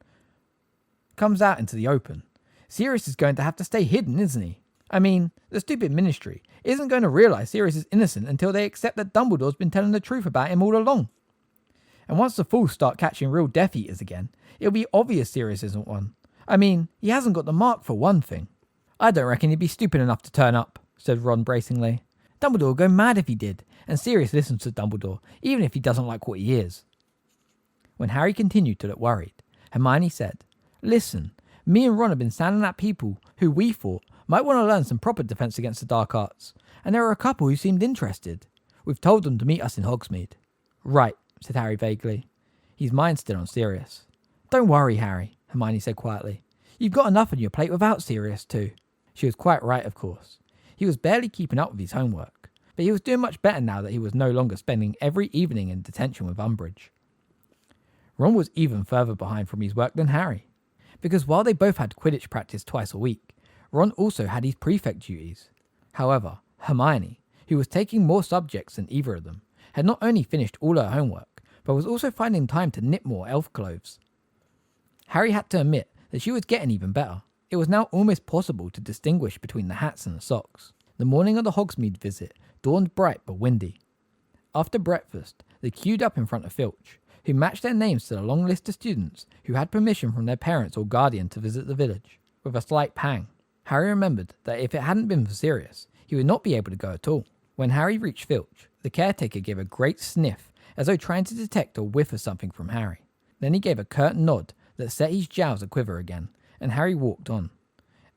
Speaker 2: comes out into the open, Sirius is going to have to stay hidden, isn't he? I mean, the stupid ministry isn't going to realise Sirius is innocent until they accept that Dumbledore's been telling the truth about him all along. And once the fools start catching real Death Eaters again, it'll be obvious Sirius isn't one. I mean, he hasn't got the mark for one thing. I don't reckon he'd be stupid enough to turn up, said Ron bracingly. Dumbledore would go mad if he did, and Sirius listens to Dumbledore, even if he doesn't like what he hears. When Harry continued to look worried, Hermione said, Listen, me and Ron have been sounding at people who we thought might want to learn some proper defence against the dark arts, and there are a couple who seemed interested. We've told them to meet us in Hogsmeade. Right, said Harry vaguely. His mind still on Sirius. Don't worry, Harry, Hermione said quietly. You've got enough on your plate without Sirius too. She was quite right, of course. He was barely keeping up with his homework, but he was doing much better now that he was no longer spending every evening in detention with Umbridge. Ron was even further behind from his work than Harry, because while they both had Quidditch practice twice a week, Ron also had his prefect duties. However, Hermione, who was taking more subjects than either of them, had not only finished all her homework, but was also finding time to knit more elf clothes. Harry had to admit that she was getting even better. It was now almost possible to distinguish between the hats and the socks. The morning of the Hogsmeade visit dawned bright but windy. After breakfast, they queued up in front of Filch, who matched their names to the long list of students who had permission from their parents or guardian to visit the village. With a slight pang, Harry remembered that if it hadn't been for Sirius, he would not be able to go at all. When Harry reached Filch, the caretaker gave a great sniff as though trying to detect a whiff of something from Harry. Then he gave a curt nod that set his jowls a quiver again, and Harry walked on,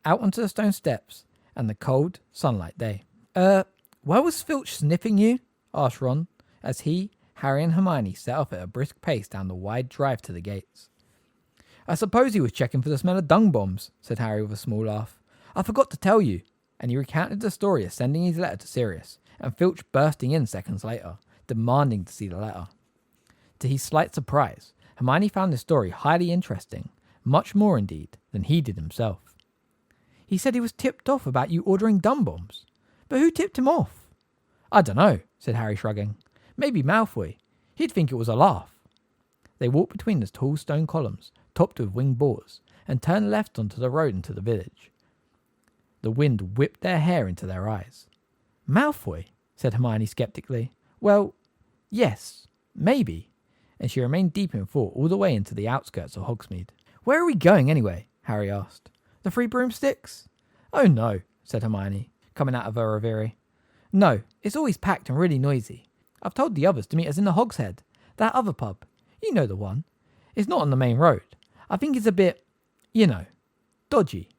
Speaker 2: out onto the stone steps and the cold, sunlight day. Why was Filch sniffing you? Asked Ron, as he, Harry and Hermione set off at a brisk pace down the wide drive to the gates. I suppose he was checking for the smell of dung bombs, said Harry with a small laugh. I forgot to tell you. And he recounted the story of sending his letter to Sirius, and Filch bursting in seconds later, demanding to see the letter. To his slight surprise, Hermione found the story highly interesting, much more indeed than he did himself. He said he was tipped off about you ordering dung bombs. But who tipped him off? I dunno, said Harry shrugging. Maybe Malfoy. He'd think it was a laugh. They walked between the tall stone columns, topped with winged boars, and turned left onto the road into the village. The wind whipped their hair into their eyes. Malfoy, said Hermione sceptically. Well, yes, maybe. And she remained deep in thought all the way into the outskirts of Hogsmeade. Where are we going anyway? Harry asked. The Three Broomsticks? Oh no, said Hermione, coming out of her reverie. No, it's always packed and really noisy. I've told the others to meet us in the Hog's Head, that other pub. You know the one. It's not on the main road. I think it's a bit, dodgy.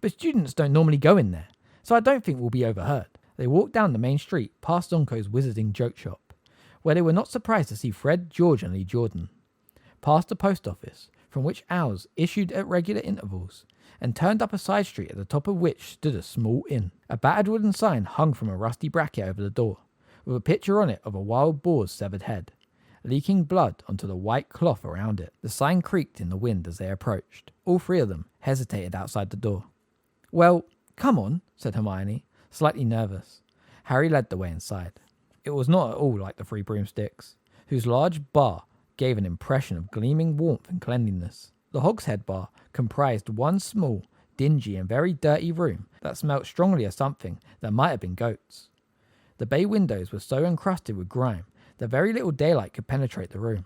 Speaker 2: But students don't normally go in there, so I don't think we'll be overheard. They walked down the main street past Zonko's Wizarding Joke Shop, where they were not surprised to see Fred, George and Lee Jordan. Past the post office, from which owls issued at regular intervals, and turned up a side street at the top of which stood a small inn. A battered wooden sign hung from a rusty bracket over the door, with a picture on it of a wild boar's severed head, leaking blood onto the white cloth around it. The sign creaked in the wind as they approached. All three of them hesitated outside the door. Well, come on, said Hermione, slightly nervous. Harry led the way inside. It was not at all like the Three Broomsticks, whose large bar gave an impression of gleaming warmth and cleanliness. The Hogshead bar comprised one small, dingy and very dirty room that smelt strongly of something that might have been goats. The bay windows were so encrusted with grime that very little daylight could penetrate the room,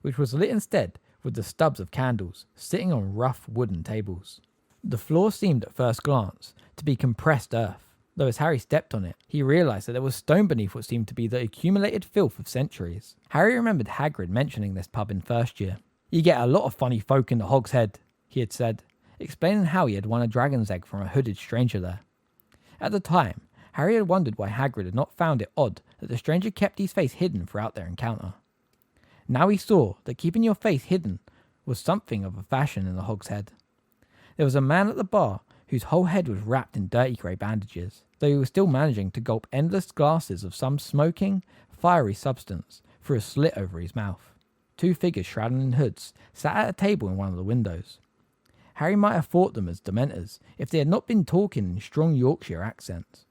Speaker 2: which was lit instead with the stubs of candles sitting on rough wooden tables. The floor seemed at first glance to be compressed earth, though as Harry stepped on it, he realised that there was stone beneath what seemed to be the accumulated filth of centuries. Harry remembered Hagrid mentioning this pub in first year. You get a lot of funny folk in the Hog's Head, he had said, explaining how he had won a dragon's egg from a hooded stranger there. At the time, Harry had wondered why Hagrid had not found it odd that the stranger kept his face hidden throughout their encounter. Now he saw that keeping your face hidden was something of a fashion in the Hog's Head. There was a man at the bar whose whole head was wrapped in dirty grey bandages, though he was still managing to gulp endless glasses of some smoking, fiery substance through a slit over his mouth. Two figures shrouded in hoods sat at a table in one of the windows. Harry might have thought them as Dementors if they had not been talking in strong Yorkshire accents.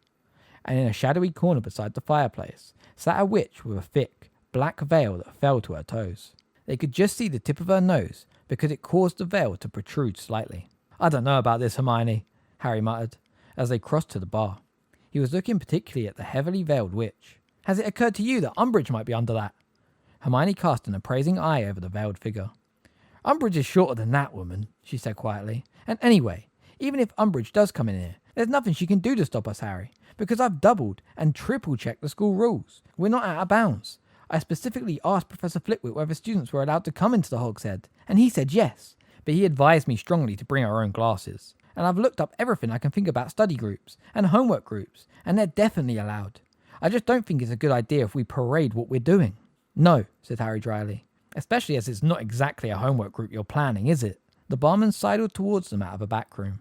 Speaker 2: And in a shadowy corner beside the fireplace sat a witch with a thick, black veil that fell to her toes. They could just see the tip of her nose because it caused the veil to protrude slightly. "I don't know about this, Hermione," Harry muttered, as they crossed to the bar. He was looking particularly at the heavily veiled witch. "Has it occurred to you that Umbridge might be under that?" Hermione cast an appraising eye over the veiled figure. "Umbridge is shorter than that, woman," she said quietly. "And anyway, even if Umbridge does come in here, there's nothing she can do to stop us, Harry, because I've doubled and triple checked the school rules. We're not out of bounds. I specifically asked Professor Flitwick whether students were allowed to come into the Hogshead, and he said yes, but he advised me strongly to bring our own glasses. And I've looked up everything I can think about study groups and homework groups, and they're definitely allowed. I just don't think it's a good idea if we parade what we're doing." "No," said Harry dryly, "especially as it's not exactly a homework group you're planning, is it?" The barman sidled towards them out of a back room.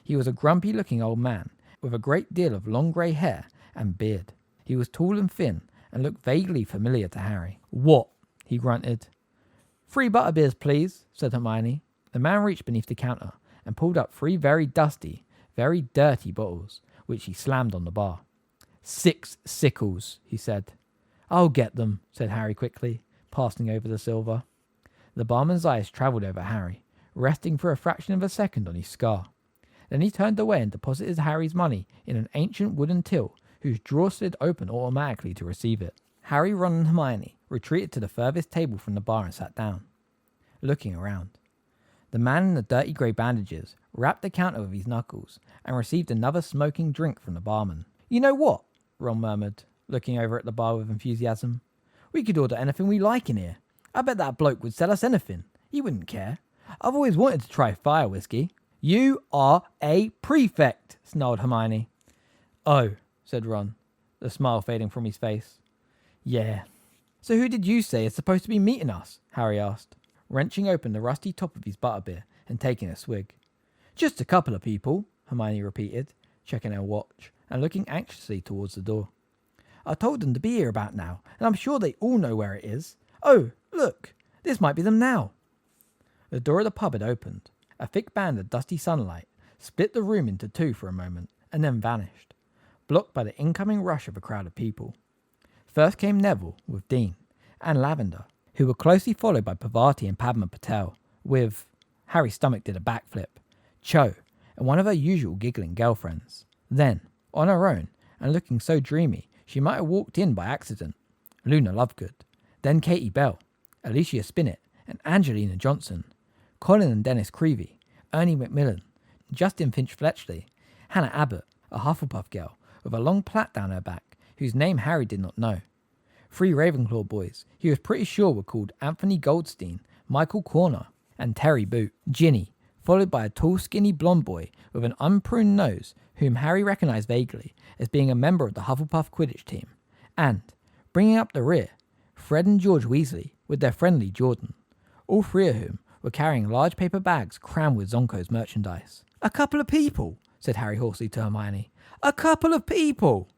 Speaker 2: He was a grumpy-looking old man with a great deal of long grey hair and beard. He was tall and thin and looked vaguely familiar to Harry. "What?" he grunted. "3 butterbeers, please," said Hermione. The man reached beneath the counter and pulled up 3 very dusty, very dirty bottles, which he slammed on the bar. 6 sickles, he said. "I'll get them," said Harry quickly, passing over the silver. The barman's eyes travelled over Harry, resting for a fraction of a second on his scar. Then he turned away and deposited Harry's money in an ancient wooden till whose drawer slid open automatically to receive it. Harry, Ron and Hermione retreated to the furthest table from the bar and sat down, looking around. The man in the dirty grey bandages rapped the counter with his knuckles and received another smoking drink from the barman. "You know what?" Ron murmured, looking over at the bar with enthusiasm. "We could order anything we like in here. I bet that bloke would sell us anything. He wouldn't care. I've always wanted to try fire whiskey." "You are a prefect," snarled Hermione. "Oh," said Ron, the smile fading from his face. "Yeah." "So who did you say is supposed to be meeting us?" Harry asked, wrenching open the rusty top of his butterbeer and taking a swig. "Just a couple of people," Hermione repeated, checking her watch and looking anxiously towards the door. "I told them to be here about now, and I'm sure they all know where it is. Oh, look, this might be them now." The door of the pub had opened. A thick band of dusty sunlight split the room into 2 for a moment and then vanished, blocked by the incoming rush of a crowd of people. First came Neville with Dean and Lavender, who were closely followed by Parvati and Padma Patel, with, Harry's stomach did a backflip, Cho, and one of her usual giggling girlfriends. Then, on her own, and looking so dreamy she might have walked in by accident, Luna Lovegood. Then Katie Bell, Alicia Spinnet, and Angelina Johnson, Colin and Dennis Creevy, Ernie Macmillan, Justin Finch-Fletchley, Hannah Abbott, a Hufflepuff girl with a long plait down her back, whose name Harry did not know. 3 Ravenclaw boys he was pretty sure were called Anthony Goldstein, Michael Corner, and Terry Boot. Ginny, followed by a tall skinny blonde boy with an unpruned nose whom Harry recognised vaguely as being a member of the Hufflepuff Quidditch team. And, bringing up the rear, Fred and George Weasley with their friendly Jordan, all 3 of whom were carrying large paper bags crammed with Zonko's merchandise. "A couple of people," said Harry hoarsely to Hermione. "A couple of people!"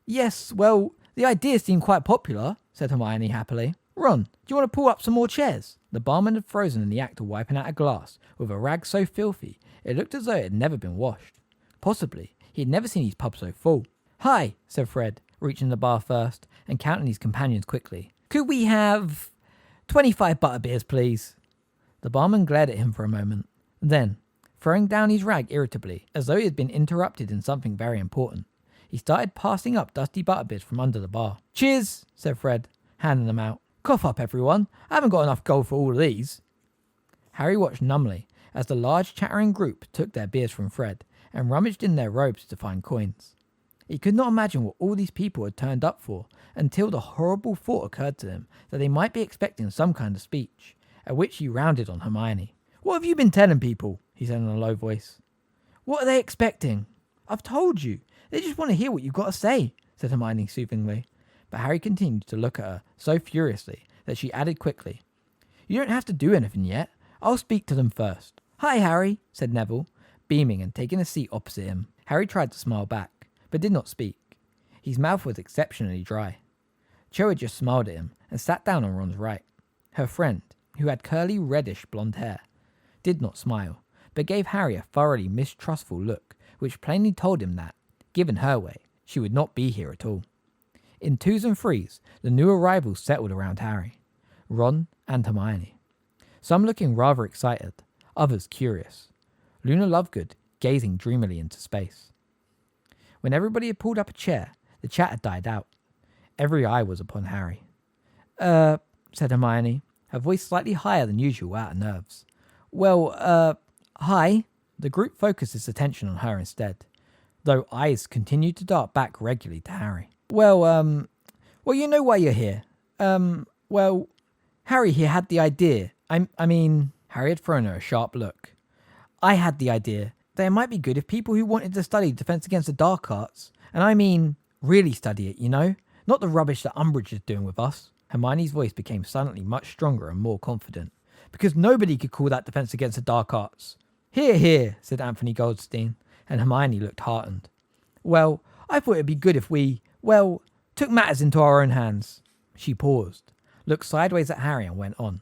Speaker 2: "Yes, well, the idea seemed quite popular," said Hermione happily. "Ron, do you want to pull up some more chairs?" The barman had frozen in the act of wiping out a glass with a rag so filthy it looked as though it had never been washed. Possibly, he had never seen his pub so full. "Hi," said Fred, reaching the bar first and counting his companions quickly. "Could we have 25 butterbeers, please?" The barman glared at him for a moment. Then, throwing down his rag irritably, as though he had been interrupted in something very important, he started passing up dusty butterbeers from under the bar. "Cheers," said Fred, handing them out. "Cough up, everyone. I haven't got enough gold for all of these." Harry watched numbly as the large chattering group took their beers from Fred and rummaged in their robes to find coins. He could not imagine what all these people had turned up for until the horrible thought occurred to him that they might be expecting some kind of speech, at which he rounded on Hermione. "What have you been telling people?" he said in a low voice. "What are they expecting?" "I've told you. They just want to hear what you've got to say," said Hermione soothingly. But Harry continued to look at her so furiously that she added quickly, "You don't have to do anything yet. I'll speak to them first." "Hi, Harry," said Neville, beaming and taking a seat opposite him. Harry tried to smile back, but did not speak. His mouth was exceptionally dry. Cho had just smiled at him and sat down on Ron's right. Her friend, who had curly reddish blonde hair, did not smile, but gave Harry a thoroughly mistrustful look, which plainly told him that, given her way, she would not be here at all. In twos and threes, the new arrivals settled around Harry, Ron and Hermione. Some looking rather excited, others curious. Luna Lovegood gazing dreamily into space. When everybody had pulled up a chair, the chatter died out. Every eye was upon Harry. Said Hermione, her voice slightly higher than usual out of nerves. Well, hi. The group focused its attention on her instead, though eyes continued to dart back regularly to Harry. Well, you know why you're here. Well, Harry here had the idea. I mean, Harry had thrown her a sharp look. I had the idea that it might be good if people who wanted to study Defense Against the Dark Arts, and I mean, really study it, you know? Not the rubbish that Umbridge is doing with us. Hermione's voice became suddenly much stronger and more confident, because nobody could call that Defense Against the Dark Arts. Hear, hear, said Anthony Goldstein, and Hermione looked heartened. Well, I thought it'd be good if we, took matters into our own hands. She paused, looked sideways at Harry and went on.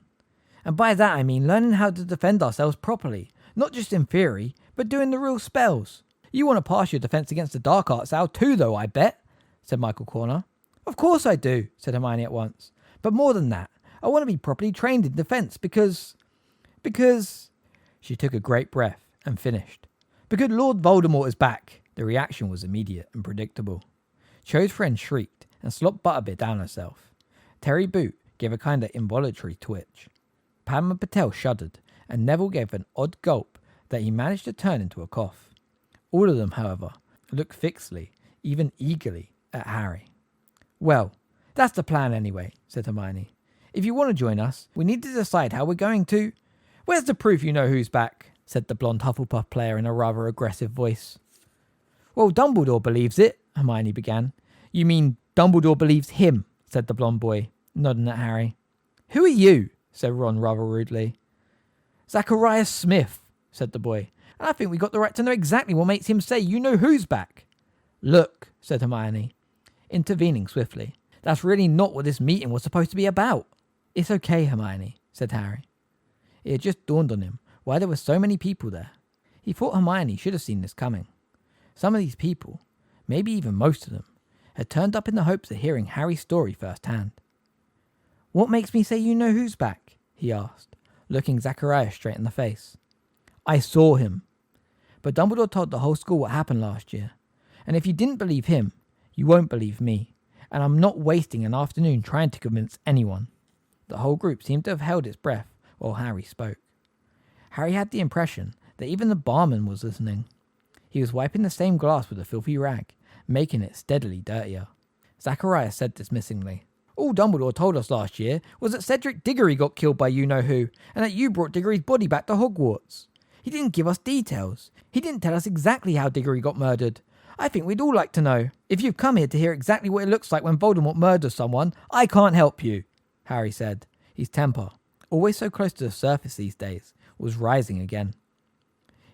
Speaker 2: And by that I mean learning how to defend ourselves properly, not just in theory, but doing the real spells. You want to pass your Defense Against the Dark Arts out too, though, I bet, said Michael Corner. Of course I do, said Hermione at once. But more than that, I want to be properly trained in defense because... She took a great breath and finished. Because Lord Voldemort is back. The reaction was immediate and predictable. Cho's friend shrieked and slopped butterbeer down herself. Terry Boot gave a kind of involuntary twitch. Padma Patel shuddered, and Neville gave an odd gulp that he managed to turn into a cough. All of them, however, looked fixedly, even eagerly, at Harry. Well, that's the plan anyway, said Hermione. If you want to join us, we need to decide how we're going to... Where's the proof you know who's back? Said the blonde Hufflepuff player in a rather aggressive voice. Well, Dumbledore believes it, Hermione began. You mean Dumbledore believes him, said the blonde boy, nodding at Harry. Who are you? Said Ron rather rudely. Zacharias Smith, said the boy. And I think we got the right to know exactly what makes him say you know who's back. Look, said Hermione, intervening swiftly. That's really not what this meeting was supposed to be about. It's okay, Hermione, said Harry. It had just dawned on him why there were so many people there. He thought Hermione should have seen this coming. Some of these people, maybe even most of them, had turned up in the hopes of hearing Harry's story firsthand. What makes me say you know who's back? He asked, looking Zacharias straight in the face. I saw him. But Dumbledore told the whole school what happened last year. And if you didn't believe him, you won't believe me. And I'm not wasting an afternoon trying to convince anyone. The whole group seemed to have held its breath while Harry spoke. Harry had the impression that even the barman was listening. He was wiping the same glass with a filthy rag, making it steadily dirtier. Zacharias said dismissingly, All Dumbledore told us last year was that Cedric Diggory got killed by you-know-who, and that you brought Diggory's body back to Hogwarts. He didn't give us details. He didn't tell us exactly how Diggory got murdered. I think we'd all like to know. If you've come here to hear exactly what it looks like when Voldemort murders someone, I can't help you, Harry said. His temper, always so close to the surface these days, was rising again.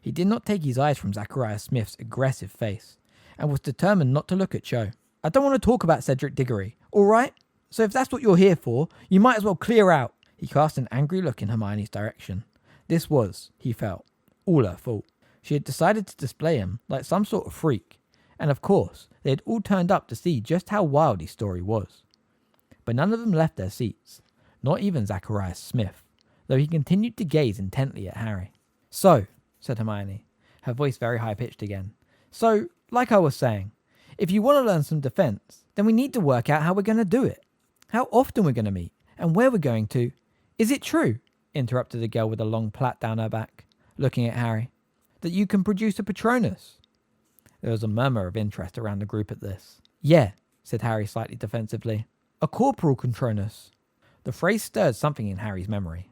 Speaker 2: He did not take his eyes from Zacharias Smith's aggressive face, and was determined not to look at Cho. I don't want to talk about Cedric Diggory, all right? So if that's what you're here for, you might as well clear out. He cast an angry look in Hermione's direction. This was, he felt, all her fault. She had decided to display him like some sort of freak, and of course, they had all turned up to see just how wild his story was. But none of them left their seats, not even Zacharias Smith, though he continued to gaze intently at Harry. So, said Hermione, her voice very high-pitched again. So, like I was saying, if you want to learn some defense, then we need to work out how we're going to do it. How often we're going to meet, and where we're going to. Is it true, interrupted the girl with a long plait down her back, looking at Harry, that you can produce a Patronus? There was a murmur of interest around the group at this. Yeah, said Harry slightly defensively. A corporal Patronus. The phrase stirred something in Harry's memory.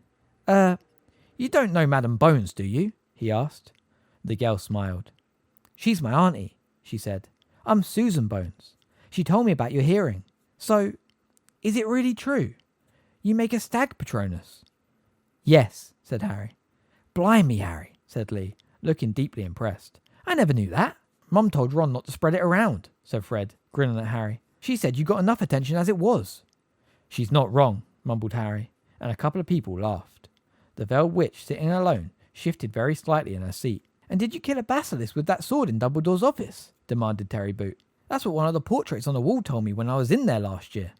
Speaker 2: You don't know Madam Bones, do you? He asked. The girl smiled. She's my auntie, she said. I'm Susan Bones. She told me about your hearing. So, is it really true? You make a stag Patronus? Yes, said Harry. Blimey, Harry, said Lee, looking deeply impressed. I never knew that. Mum told Ron not to spread it around, said Fred, grinning at Harry. She said you got enough attention as it was. She's not wrong, mumbled Harry, and a couple of people laughed. The veiled witch, sitting alone, shifted very slightly in her seat. "And did you kill a basilisk with that sword in Dumbledore's office?" demanded Terry Boot. "That's what one of the portraits on the wall told me when I was in there last year."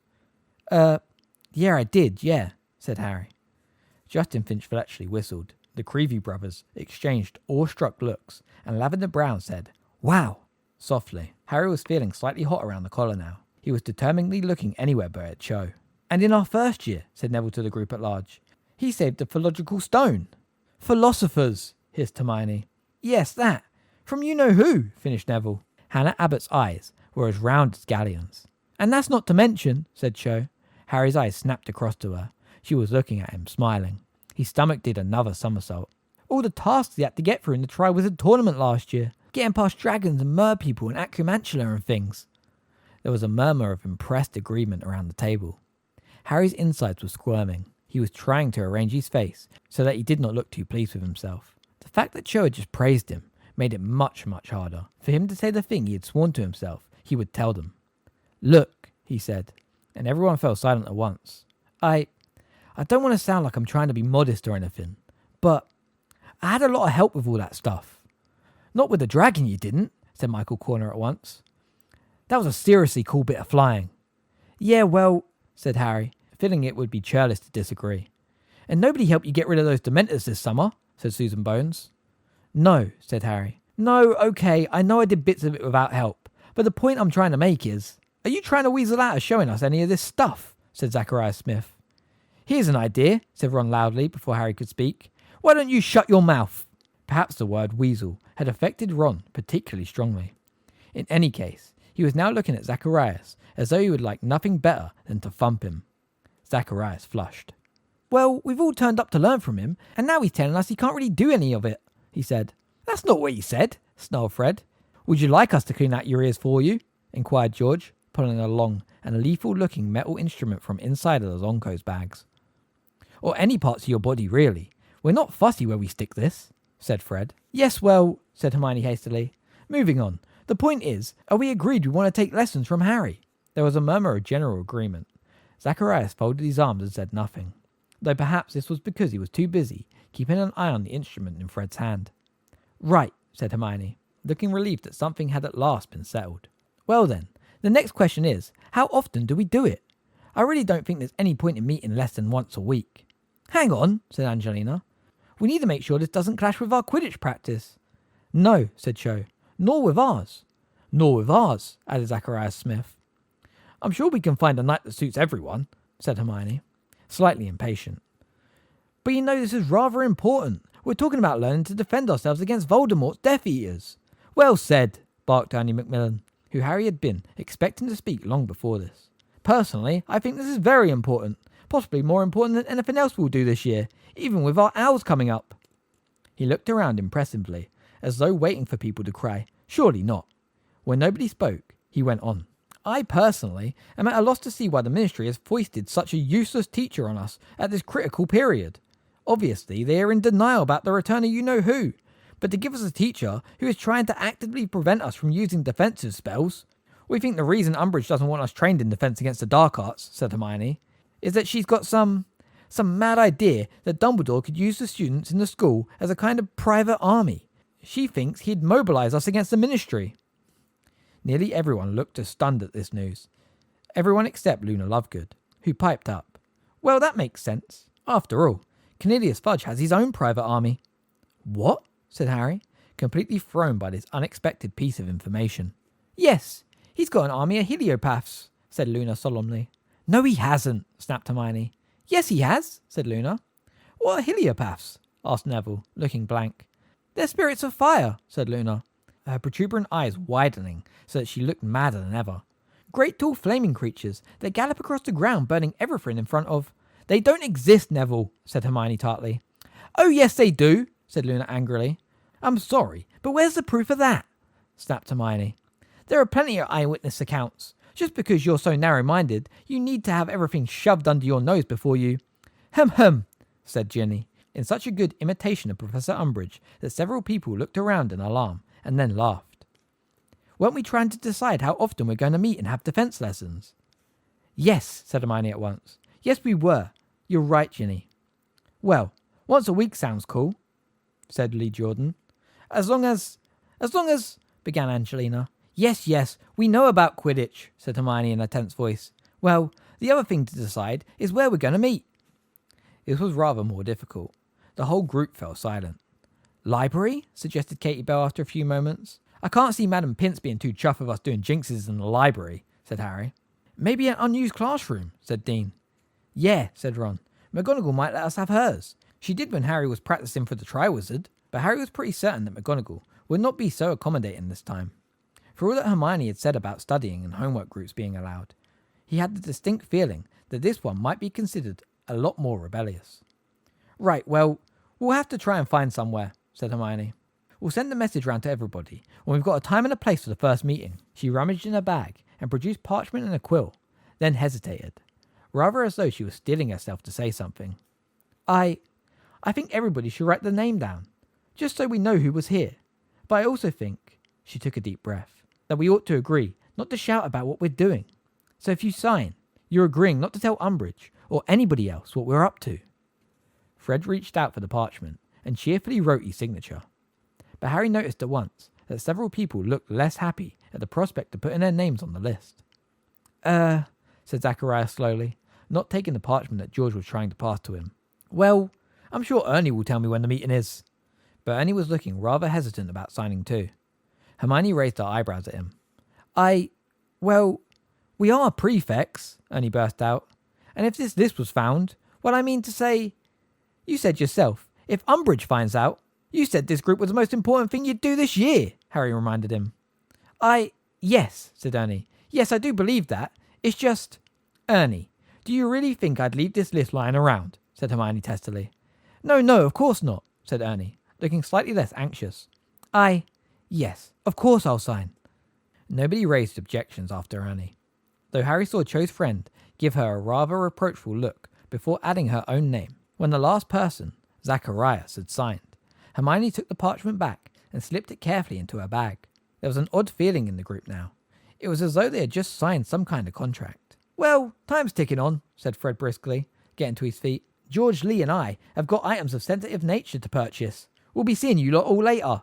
Speaker 2: Yeah, I did, yeah," said Harry. Justin Finch Fletchley whistled. The Creevy brothers exchanged awestruck looks, and Lavender Brown said, "Wow," softly. Harry was feeling slightly hot around the collar now. He was determinedly looking anywhere but at Cho. "And in our first year," said Neville to the group at large, "he saved the philological stone." "Philosophers," hissed Hermione. "Yes, that. From you-know-who," finished Neville. Hannah Abbott's eyes were as round as galleons. "And that's not to mention," said Cho. Harry's eyes snapped across to her. She was looking at him, smiling. His stomach did another somersault. "All the tasks he had to get through in the Triwizard Tournament last year. Getting past dragons and merpeople and acromantula and things." There was a murmur of impressed agreement around the table. Harry's insides were squirming. He was trying to arrange his face so that he did not look too pleased with himself. The fact that Cho had just praised him made it much, much harder for him to say the thing he had sworn to himself he would tell them. "Look," he said, and everyone fell silent at once. I don't want to sound like I'm trying to be modest or anything, but I had a lot of help with all that stuff." "Not with the dragon you didn't," said Michael Corner at once. "That was a seriously cool bit of flying." "Yeah, well," said Harry, feeling it would be churlish to disagree. "And nobody helped you get rid of those Dementors this summer," said Susan Bones. "No," said Harry. "No, okay, I know I did bits of it without help, but the point I'm trying to make is, are you trying to weasel out of showing us any of this stuff?" said Zachariah Smith. "Here's an idea," said Ron loudly before Harry could speak. "Why don't you shut your mouth?" Perhaps the word weasel had affected Ron particularly strongly. In any case, he was now looking at Zacharias as though he would like nothing better than to thump him. Zacharias flushed. "Well, we've all turned up to learn from him, and now he's telling us he can't really do any of it," he said. "That's not what he said," snarled Fred. "Would you like us to clean out your ears for you?" inquired George, pulling a long and lethal-looking metal instrument from inside of the Zonko's bags. "Or any parts of your body, really. We're not fussy where we stick this," said Fred. "Yes, well," said Hermione hastily. "Moving on. The point is, are we agreed we want to take lessons from Harry?" There was a murmur of general agreement. Zacharias folded his arms and said nothing, though perhaps this was because he was too busy keeping an eye on the instrument in Fred's hand. "Right," said Hermione, looking relieved that something had at last been settled. "Well then, the next question is, how often do we do it? I really don't think there's any point in meeting less than once a week." "Hang on," said Angelina. "We need to make sure this doesn't clash with our Quidditch practice." "No," said Cho. "Nor with ours." "Nor with ours," added Zacharias Smith. "I'm sure we can find a night that suits everyone," said Hermione, slightly impatient. "But you know this is rather important. We're talking about learning to defend ourselves against Voldemort's Death Eaters." "Well said," barked Ernie Macmillan, who Harry had been expecting to speak long before this. "Personally, I think this is very important. Possibly more important than anything else we'll do this year, even with our owls coming up." He looked around impressively, as though waiting for people to cry, "Surely not." When nobody spoke, he went on. "I personally am at a loss to see why the Ministry has foisted such a useless teacher on us at this critical period. Obviously, they are in denial about the return of you-know-who, but to give us a teacher who is trying to actively prevent us from using defensive spells. We think the reason Umbridge doesn't want us trained in defense against the dark arts," said Hermione, "is that she's got some mad idea that Dumbledore could use the students in the school as a kind of private army. She thinks he'd mobilize us against the Ministry." Nearly everyone looked as stunned at this news. Everyone except Luna Lovegood, who piped up, "Well, that makes sense. After all, Cornelius Fudge has his own private army." "What?" said Harry, completely thrown by this unexpected piece of information. "Yes, he's got an army of heliopaths," said Luna solemnly. "No, he hasn't," snapped Hermione. "Yes, he has," said Luna. "What are heliopaths?" asked Neville, looking blank. "They're spirits of fire," said Luna, her protuberant eyes widening so that she looked madder than ever. "Great tall flaming creatures that gallop across the ground, burning everything in front of—" "They don't exist, Neville," said Hermione tartly. "Oh, yes, they do," said Luna angrily. "I'm sorry, but where's the proof of that?" snapped Hermione. "There are plenty of eyewitness accounts. Just because you're so narrow-minded, you need to have everything shoved under your nose before you—" "Hem," said Ginny, in such a good imitation of Professor Umbridge that several people looked around in alarm and then laughed. "Weren't we trying to decide how often we're going to meet and have defense lessons?" "Yes," said Hermione at once. "Yes, we were. You're right, Ginny." "Well, once a week sounds cool." said Lee Jordan. As long as, began Angelina. Yes, we know about Quidditch, said Hermione in a tense voice. Well, the other thing to decide is where we're going to meet. This was rather more difficult. The whole group fell silent. Library? Suggested Katie Bell after a few moments. I can't see Madam Pince being too chuffed with us doing jinxes in the library, said Harry. Maybe an unused classroom, said Dean. Yeah, said Ron. McGonagall might let us have hers. She did when Harry was practicing for the Triwizard, but Harry was pretty certain that McGonagall would not be so accommodating this time. For all that Hermione had said about studying and homework groups being allowed, he had the distinct feeling that this one might be considered a lot more rebellious. Right, well, we'll have to try and find somewhere, said Hermione. We'll send a message round to everybody when we've got a time and a place for the first meeting. She rummaged in her bag and produced parchment and a quill, then hesitated, rather as though she was steeling herself to say something. I think everybody should write the name down, just so we know who was here. But I also think, she took a deep breath, that we ought to agree not to shout about what we're doing. So if you sign, you're agreeing not to tell Umbridge or anybody else what we're up to. Fred reached out for the parchment and cheerfully wrote his signature. But Harry noticed at once that several people looked less happy at the prospect of putting their names on the list. Said Zachariah slowly, not taking the parchment that George was trying to pass to him. Well, I'm sure Ernie will tell me when the meeting is. But Ernie was looking rather hesitant about signing too. Hermione raised her eyebrows at him. Well, we are prefects, Ernie burst out. And if this list was found, well, I mean to say, you said yourself, if Umbridge finds out, you said this group was the most important thing you'd do this year, Harry reminded him. Yes, said Ernie. Yes, I do believe that. It's just... Ernie, do you really think I'd leave this list lying around? Said Hermione testily. No, of course not, said Ernie, looking slightly less anxious. Yes, of course I'll sign. Nobody raised objections after Ernie, though Harry saw Cho's friend give her a rather reproachful look before adding her own name. When the last person, Zacharias, had signed, Hermione took the parchment back and slipped it carefully into her bag. There was an odd feeling in the group now. It was as though they had just signed some kind of contract. Well, time's ticking on, said Fred briskly, getting to his feet. George, Lee and I have got items of sensitive nature to purchase. We'll be seeing you lot all later.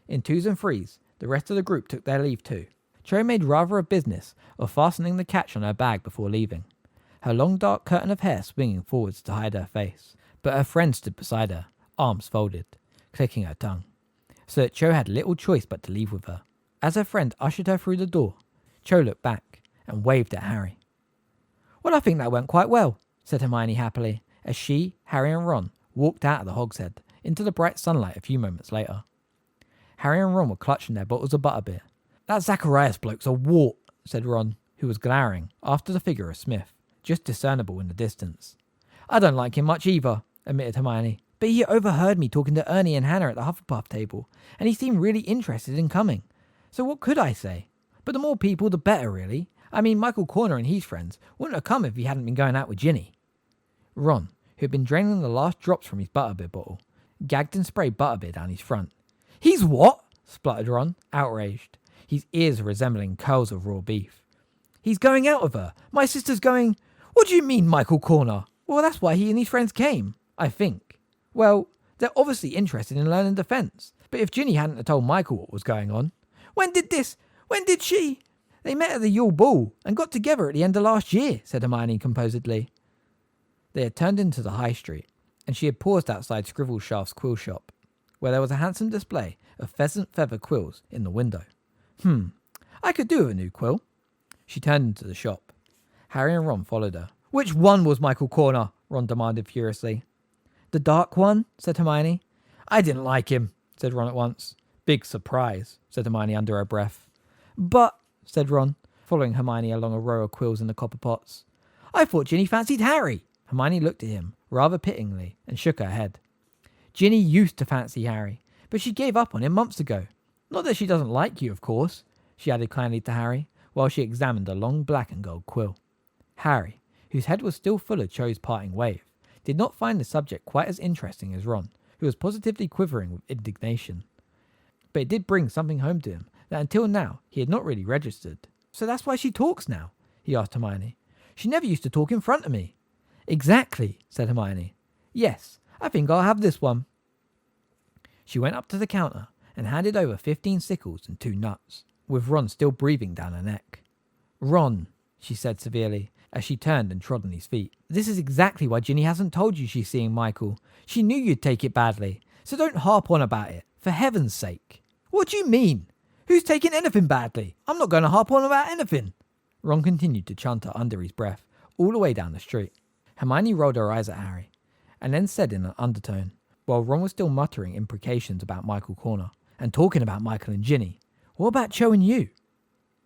Speaker 2: In twos and threes, the rest of the group took their leave too. Cho made rather a business of fastening the catch on her bag before leaving, her long dark curtain of hair swinging forwards to hide her face. But her friend stood beside her, arms folded, clicking her tongue, so that Cho had little choice but to leave with her. As her friend ushered her through the door, Cho looked back and waved at Harry. Well, I think that went quite well, said Hermione happily, as she, Harry and Ron walked out of the hogshead into the bright sunlight a few moments later. Harry and Ron were clutching their bottles of butterbeer. That Zacharias bloke's a wart, said Ron, who was glowering after the figure of Smith, just discernible in the distance. I don't like him much either, admitted Hermione, but he overheard me talking to Ernie and Hannah at the Hufflepuff table, and he seemed really interested in coming. So what could I say? But the more people, the better, really. I mean, Michael Corner and his friends wouldn't have come if he hadn't been going out with Ginny. Ron, who had been draining the last drops from his butterbeer bottle, gagged and sprayed butterbeer down his front. He's what? Spluttered Ron, outraged, his ears resembling curls of raw beef. He's going out with her. My sister's going... What do you mean, Michael Corner? Well, that's why he and his friends came, I think. Well, they're obviously interested in learning defense, but if Ginny hadn't have told Michael what was going on... When did she? They met at the Yule Ball and got together at the end of last year, said Hermione composedly. They had turned into the high street, and she had paused outside Scribbleshaft's quill shop, where there was a handsome display of pheasant feather quills in the window. I could do with a new quill. She turned into the shop. Harry and Ron followed her. Which one was Michael Corner? Ron demanded furiously. The dark one, said Hermione. I didn't like him, said Ron at once. Big surprise, said Hermione under her breath. But, said Ron, following Hermione along a row of quills in the copper pots. I thought Ginny fancied Harry. Hermione looked at him, rather pityingly, and shook her head. Ginny used to fancy Harry, but she gave up on him months ago. Not that she doesn't like you, of course, she added kindly to Harry, while she examined a long black and gold quill. Harry, whose head was still full of Cho's parting wave, did not find the subject quite as interesting as Ron, who was positively quivering with indignation. But it did bring something home to him that until now he had not really registered. So that's why she talks now, he asked Hermione. She never used to talk in front of me. Exactly, said Hermione. Yes, I think I'll have this one. She went up to the counter and handed over 15 sickles and 2 nuts, with Ron still breathing down her neck. "Ron," she said severely, as she turned and trod on his feet. "This is exactly why Ginny hasn't told you she's seeing Michael. She knew you'd take it badly, so don't harp on about it, for heaven's sake." "What do you mean? Who's taking anything badly? I'm not going to harp on about anything." Ron continued to chunt her under his breath, all the way down the street. Hermione rolled her eyes at Harry, and then said in an undertone, while Ron was still muttering imprecations about Michael Corner, and talking about Michael and Ginny, "What about Cho and you?"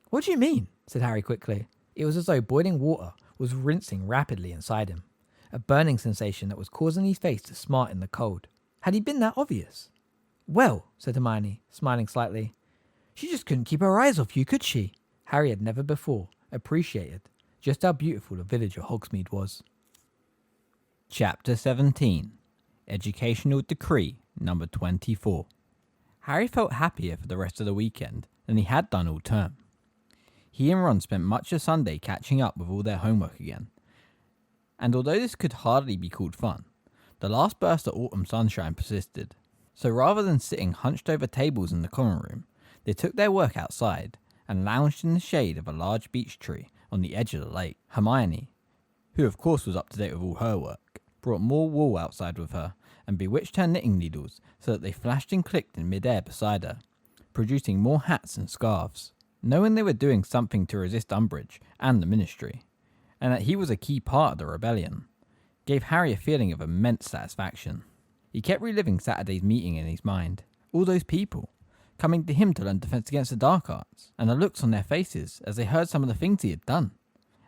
Speaker 2: "What do you mean?" said Harry quickly. It was as though boiling water was rinsing rapidly inside him, a burning sensation that was causing his face to smart in the cold. Had he been that obvious? "Well," said Hermione, smiling slightly, "she just couldn't keep her eyes off you, could she?" Harry had never before appreciated just how beautiful the village of Hogsmeade was.
Speaker 1: Chapter 17. Educational Decree number 24. Harry felt happier for the rest of the weekend than he had done all term. He and Ron spent much of Sunday catching up with all their homework again, and although this could hardly be called fun, the last burst of autumn sunshine persisted. So rather than sitting hunched over tables in the common room, they took their work outside and lounged in the shade of a large beech tree on the edge of the lake. Hermione, who of course was up to date with all her work, brought more wool outside with her and bewitched her knitting needles so that they flashed and clicked in mid-air beside her, producing more hats and scarves. Knowing they were doing something to resist Umbridge and the Ministry, and that he was a key part of the rebellion, gave Harry a feeling of immense satisfaction. He kept reliving Saturday's meeting in his mind. All those people, coming to him to learn Defense Against the Dark Arts, and the looks on their faces as they heard some of the things he had done.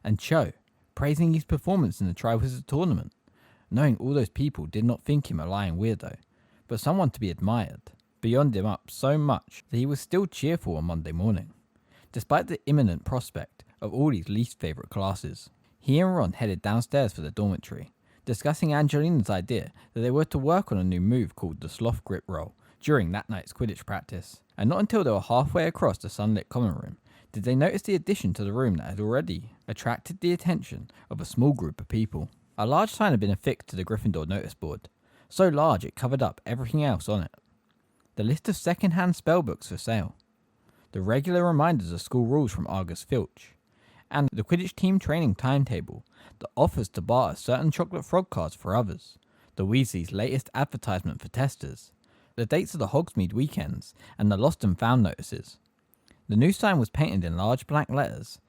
Speaker 1: And Cho, praising his performance in the Triwizard Tournament, knowing all those people did not think him a lying weirdo, but someone to be admired, beyond him up so much that he was still cheerful on Monday morning, despite the imminent prospect of all his least favourite classes. He and Ron headed downstairs for the dormitory, discussing Angelina's idea that they were to work on a new move called the Sloth Grip Roll during that night's Quidditch practice, and not until they were halfway across the sunlit common room did they notice the addition to the room that had already attracted the attention of a small group of people. A large sign had been affixed to the Gryffindor notice board, so large it covered up everything else on it. The list of second-hand spellbooks for sale, the regular reminders of school rules from Argus Filch, and the Quidditch team training timetable that offers to barter certain chocolate frog cards for others, the Weasleys' latest advertisement for testers, the dates of the Hogsmeade weekends, and the lost and found notices. The new sign was painted in large black letters,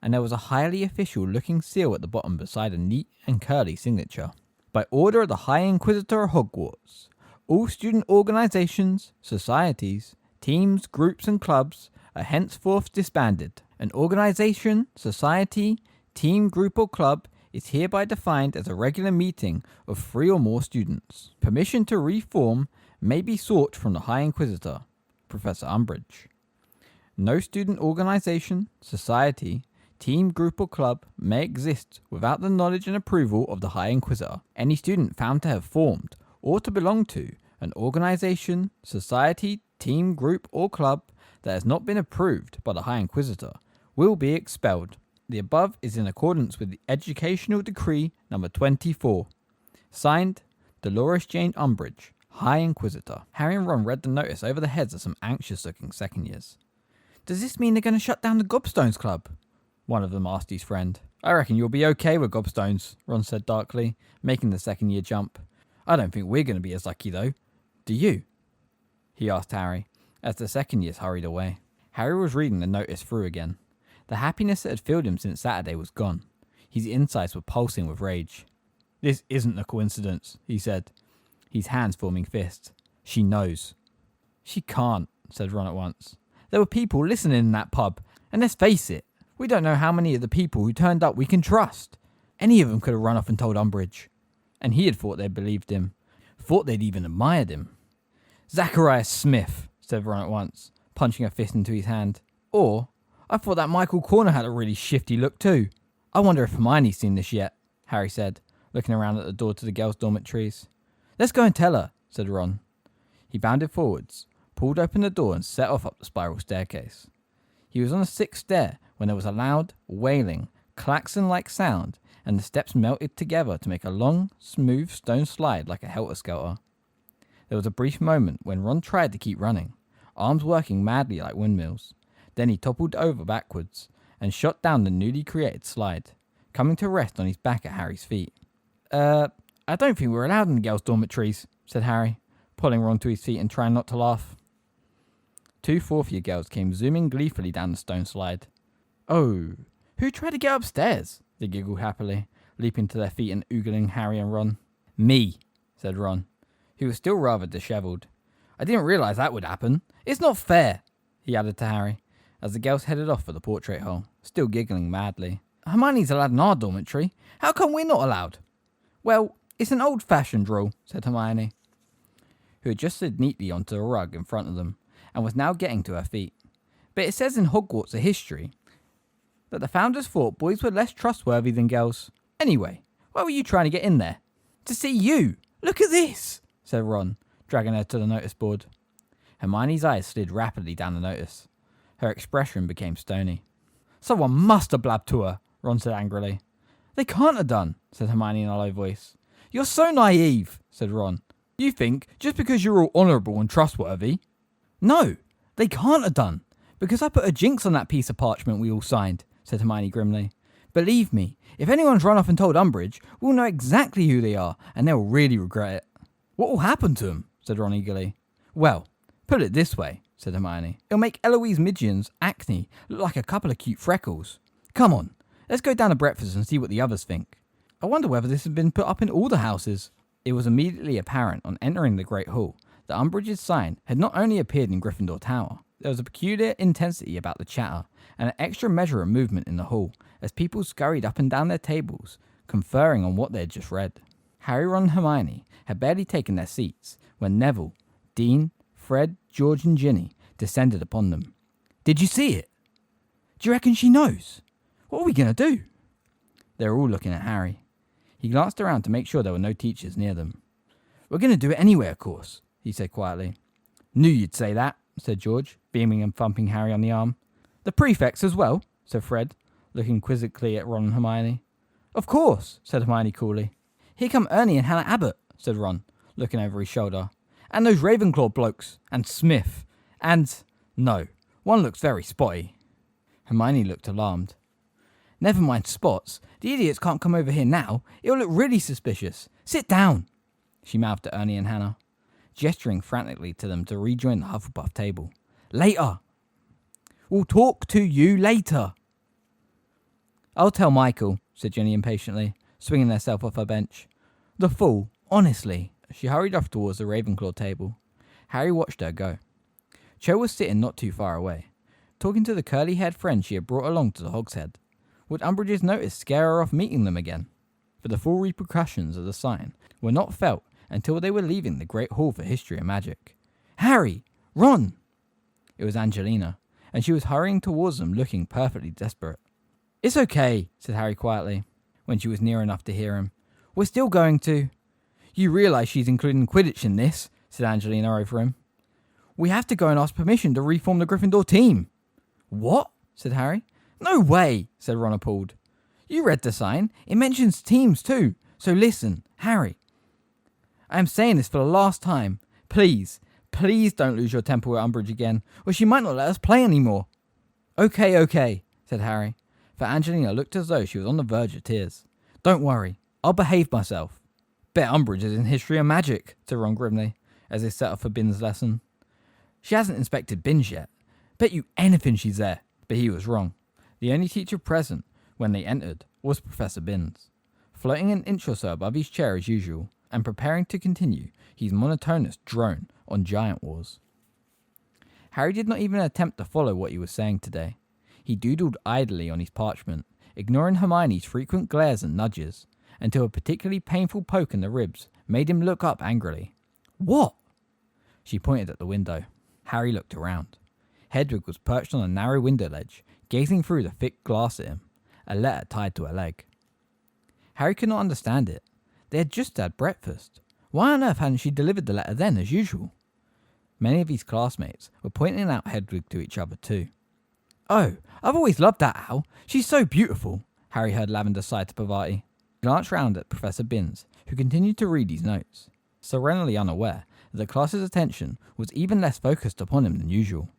Speaker 1: and there was a highly official looking seal at the bottom beside a neat and curly signature. By order of the High Inquisitor of Hogwarts, all student organizations, societies, teams, groups and clubs are henceforth disbanded. An organization, society, team, group or club is hereby defined as a regular meeting of 3 or more students. Permission to reform may be sought from the High Inquisitor, Professor Umbridge. No student organization, society, team, group or club may exist without the knowledge and approval of the High Inquisitor. Any student found to have formed or to belong to an organization, society, team, group or club that has not been approved by the High Inquisitor will be expelled. The above is in accordance with the Educational Decree number 24. Signed, Dolores Jane Umbridge, High Inquisitor. Harry and Ron read the notice over the heads of some anxious-looking second years. "Does this mean they're going to shut down the Gobstones Club?" one of them asked his friend. "I reckon you'll be okay with Gobstones," Ron said darkly, making the second year jump. "I don't think we're going to be as lucky though. Do you?" he asked Harry, as the second years hurried away. Harry was reading the notice through again. The happiness that had filled him since Saturday was gone. His insides were pulsing with rage. "This isn't a coincidence," he said, his hands forming fists. "She knows." "She can't," said Ron at once. "There were people listening in that pub, and let's face it, we don't know how many of the people who turned up we can trust. Any of them could have run off and told Umbridge." And he had thought they'd believed him, thought they'd even admired him. "Zacharias Smith," said Ron at once, punching a fist into his hand. "Or, I thought that Michael Corner had a really shifty look too. I wonder if Hermione's seen this yet," Harry said, looking around at the door to the girls' dormitories. "Let's go and tell her," said Ron. He bounded forwards, pulled open the door and set off up the spiral staircase. He was on the 6th stair when there was a loud, wailing, klaxon-like sound, and the steps melted together to make a long, smooth stone slide like a helter-skelter. There was a brief moment when Ron tried to keep running, arms working madly like windmills. Then he toppled over backwards and shot down the newly created slide, coming to rest on his back at Harry's feet. I don't think we're allowed in the girls' dormitories, said Harry, pulling Ron to his feet and trying not to laugh. 2 fourth-year girls came zooming gleefully down the stone slide. Oh, who tried to get upstairs? They giggled happily, leaping to their feet and oogling Harry and Ron. Me, said Ron, who was still rather dishevelled. I didn't realise that would happen. It's not fair, he added to Harry, as the girls headed off for the portrait hole, still giggling madly. Hermione's allowed in our dormitory. How come we're not allowed? Well, it's an old-fashioned rule, said Hermione, who had just slid neatly onto a rug in front of them and was now getting to her feet. But it says in Hogwarts' history that the founders thought boys were less trustworthy than girls. Anyway, why were you trying to get in there? To see you. Look at this, said Ron, dragging her to the notice board. Hermione's eyes slid rapidly down the notice. Her expression became stony. Someone must have blabbed to her, Ron said angrily. They can't have done, said Hermione in a low voice. You're so naive, said Ron. You think just because you're all honourable and trustworthy? No, they can't have done, because I put a jinx on that piece of parchment we all signed, said Hermione grimly. Believe me, if anyone's run off and told Umbridge, we'll know exactly who they are, and they'll really regret it. What will happen to them? Said Ron eagerly. Well, put it this way, said Hermione. It'll make Eloise Midgeon's acne look like a couple of cute freckles. Come on, let's go down to breakfast and see what the others think. I wonder whether this has been put up in all the houses. It was immediately apparent on entering the Great Hall that Umbridge's sign had not only appeared in Gryffindor Tower. There was a peculiar intensity about the chatter and an extra measure of movement in the hall as people scurried up and down their tables, conferring on what they had just read. Harry, Ron and Hermione had barely taken their seats when Neville, Dean, Fred, George and Ginny descended upon them. Did you see it? Do you reckon she knows? What are we going to do? They were all looking at Harry. He glanced around to make sure there were no teachers near them. We're going to do it anyway, of course, he said quietly. Knew you'd say that, said George, beaming and thumping Harry on the arm. The prefects as well, said Fred, looking quizzically at Ron and Hermione. Of course, said Hermione coolly. Here come Ernie and Hannah Abbott, said Ron, looking over his shoulder. And those Ravenclaw blokes, and Smith, and... No, one looks very spotty. Hermione looked alarmed. Never mind spots. The idiots can't come over here now. It'll look really suspicious. Sit down, she mouthed to Ernie and Hannah, gesturing frantically to them to rejoin the Hufflepuff table. Later. We'll talk to you later. I'll tell Michael, said Jenny impatiently, swinging herself off her bench. The fool, honestly. She hurried off towards the Ravenclaw table. Harry watched her go. Cho was sitting not too far away, talking to the curly-haired friend she had brought along to the Hogshead. Would Umbridge's notice scare her off meeting them again? For the full repercussions of the sign were not felt until they were leaving the Great Hall for History and Magic. Harry! Ron! It was Angelina, and she was hurrying towards them looking perfectly desperate. It's okay, said Harry quietly, when she was near enough to hear him. We're still going to... You realise she's including Quidditch in this, said Angelina over him. We have to go and ask permission to reform the Gryffindor team. What? Said Harry. No way, said Ron appalled. You read the sign. It mentions teams too. So listen, Harry. I am saying this for the last time. Please don't lose your temper with Umbridge again, or she might not let us play anymore. Okay, said Harry, for Angelina looked as though she was on the verge of tears. Don't worry, I'll behave myself. Bet Umbridge is in History and Magic, said Ron grimly, as they set off for Bin's lesson. She hasn't inspected Bin's yet. Bet you anything she's there. But he was wrong. The only teacher present when they entered was Professor Binns, floating an inch or so above his chair as usual, and preparing to continue his monotonous drone on Giant Wars. Harry did not even attempt to follow what he was saying today. He doodled idly on his parchment, ignoring Hermione's frequent glares and nudges, until a particularly painful poke in the ribs made him look up angrily. What? She pointed at the window. Harry looked around. Hedwig was perched on a narrow window ledge, gazing through the thick glass at him, a letter tied to her leg. Harry could not understand it. They had just had breakfast. Why on earth hadn't she delivered the letter then, as usual? Many of his classmates were pointing out Hedwig to each other too. Oh, I've always loved that owl. She's so beautiful, Harry heard Lavender sigh to Parvati. He glanced round at Professor Binns, who continued to read his notes, serenely unaware that the class's attention was even less focused upon him than usual.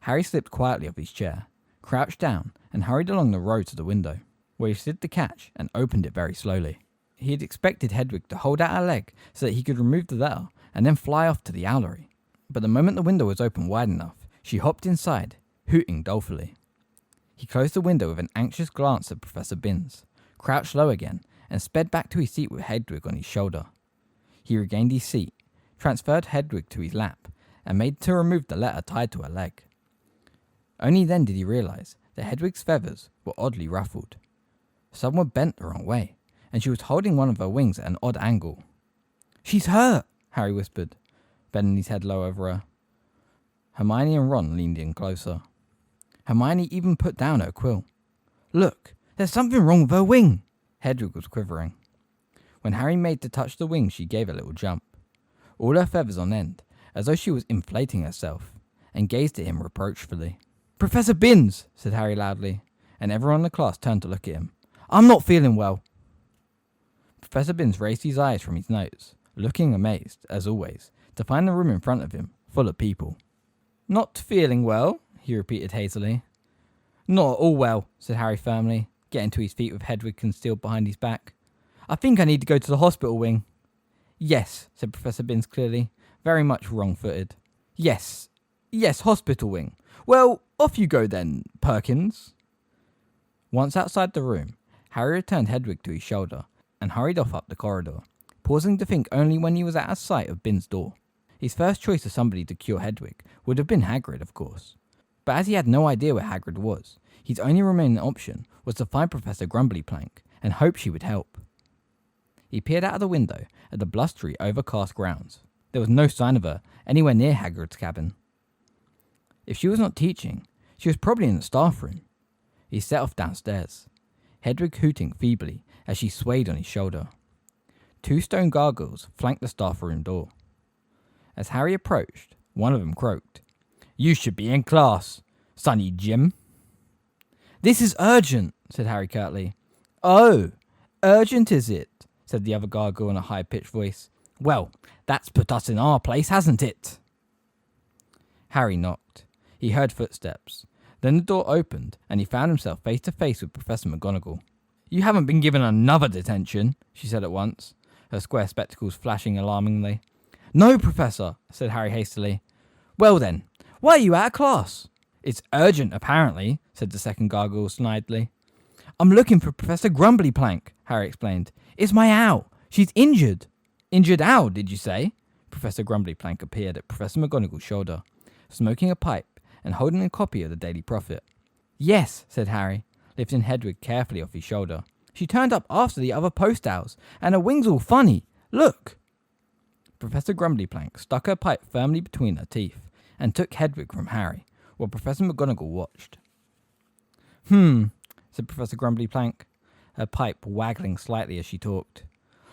Speaker 1: Harry slipped quietly off his chair, crouched down, and hurried along the road to the window, where he slid the catch and opened it very slowly. He had expected Hedwig to hold out a leg so that he could remove the letter and then fly off to the owlery. But the moment the window was opened wide enough, she hopped inside, hooting dolefully. He closed the window with an anxious glance at Professor Binns, crouched low again, and sped back to his seat with Hedwig on his shoulder. He regained his seat, transferred Hedwig to his lap, and made to remove the letter tied to her leg. Only then did he realise that Hedwig's feathers were oddly ruffled. Some were bent the wrong way, and she was holding one of her wings at an odd angle. "She's hurt," Harry whispered, bending his head low over her. Hermione and Ron leaned in closer. Hermione even put down her quill. "Look, there's something wrong with her wing." Hedwig was quivering. When Harry made to touch the wing, she gave a little jump, all her feathers on end, as though she was inflating herself, and gazed at him reproachfully. "Professor Binns," said Harry loudly, and everyone in the class turned to look at him. "I'm not feeling well." Professor Binns raised his eyes from his notes, looking amazed, as always, to find the room in front of him full of people. "Not feeling well?" he repeated hazily. "Not all well," said Harry firmly, getting to his feet with Hedwig concealed behind his back. "I think I need to go to the hospital wing." "Yes," said Professor Binns clearly, very much wrong-footed. Yes, hospital wing. Well, off you go then, Perkins." Once outside the room, Harry returned Hedwig to his shoulder and hurried off up the corridor, pausing to think only when he was out of sight of Binns' door. His first choice of somebody to cure Hedwig would have been Hagrid, of course. But as he had no idea where Hagrid was, his only remaining option was to find Professor Grumblyplank and hope she would help. He peered out of the window at the blustery, overcast grounds. There was no sign of her anywhere near Hagrid's cabin. If she was not teaching, she was probably in the staff room. He set off downstairs, Hedwig hooting feebly as she swayed on his shoulder. 2 stone gargoyles flanked the staff room door. As Harry approached, one of them croaked, "You should be in class, Sonny Jim." "This is urgent," said Harry curtly. "Oh, urgent is it?" said the other gargoyle in a high-pitched voice. "Well, that's put us in our place, hasn't it?" Harry knocked. He heard footsteps. Then the door opened, and he found himself face to face with Professor McGonagall. "You haven't been given another detention," she said at once, her square spectacles flashing alarmingly. "No, Professor," said Harry hastily. "Well then, why are you out of class?" "It's urgent, apparently," said the second gargoyle snidely. "I'm looking for Professor Grumblyplank," Harry explained. "It's my owl. She's injured." "Injured owl, did you say?" Professor Grumblyplank appeared at Professor McGonagall's shoulder, smoking a pipe and holding a copy of the Daily Prophet. "Yes," said Harry, lifting Hedwig carefully off his shoulder. "She turned up after the other post owls, and her wing's all funny. Look." Professor Grumblyplank stuck her pipe firmly between her teeth and took Hedwig from Harry, while Professor McGonagall watched. Said Professor Grumblyplank, her pipe waggling slightly as she talked.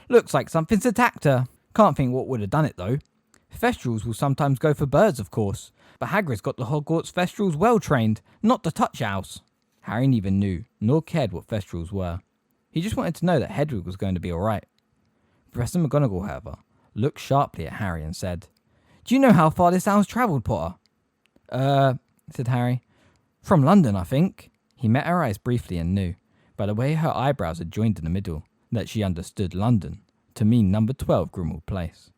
Speaker 1: "Looks like something's attacked her. Can't think what would have done it, though. Thestrals will sometimes go for birds, of course, but Hagrid's got the Hogwarts Thestrals well trained, not to touch owls." Harry neither knew nor cared what Thestrals were. He just wanted to know that Hedwig was going to be alright. Professor McGonagall, however, looked sharply at Harry and said, "Do you know how far this owl's travelled, Potter?" Said Harry. "From London, I think." He met her eyes briefly and knew, by the way her eyebrows had joined in the middle, that she understood London to mean number 12 Grimmauld Place.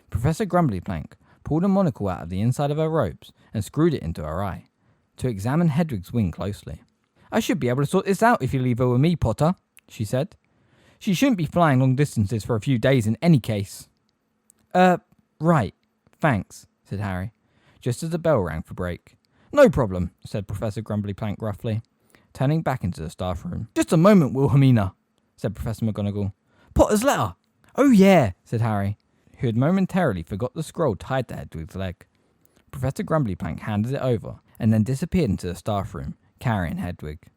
Speaker 1: Professor Grumblyplank pulled a monocle out of the inside of her robes and screwed it into her eye, to examine Hedwig's wing closely. "I should be able to sort this out if you leave her with me, Potter," she said. "She shouldn't be flying long distances for a few days in any case." Right, thanks," said Harry, just as the bell rang for break. "No problem," said Professor Grumblyplank gruffly, turning back into the staff room. "Just a moment, Wilhelmina," said Professor McGonagall. "Potter's letter." "Oh yeah," said Harry, who had momentarily forgot the scroll tied to Hedwig's leg. Professor Grumblyplank handed it over and then disappeared into the staff room, carrying Hedwig,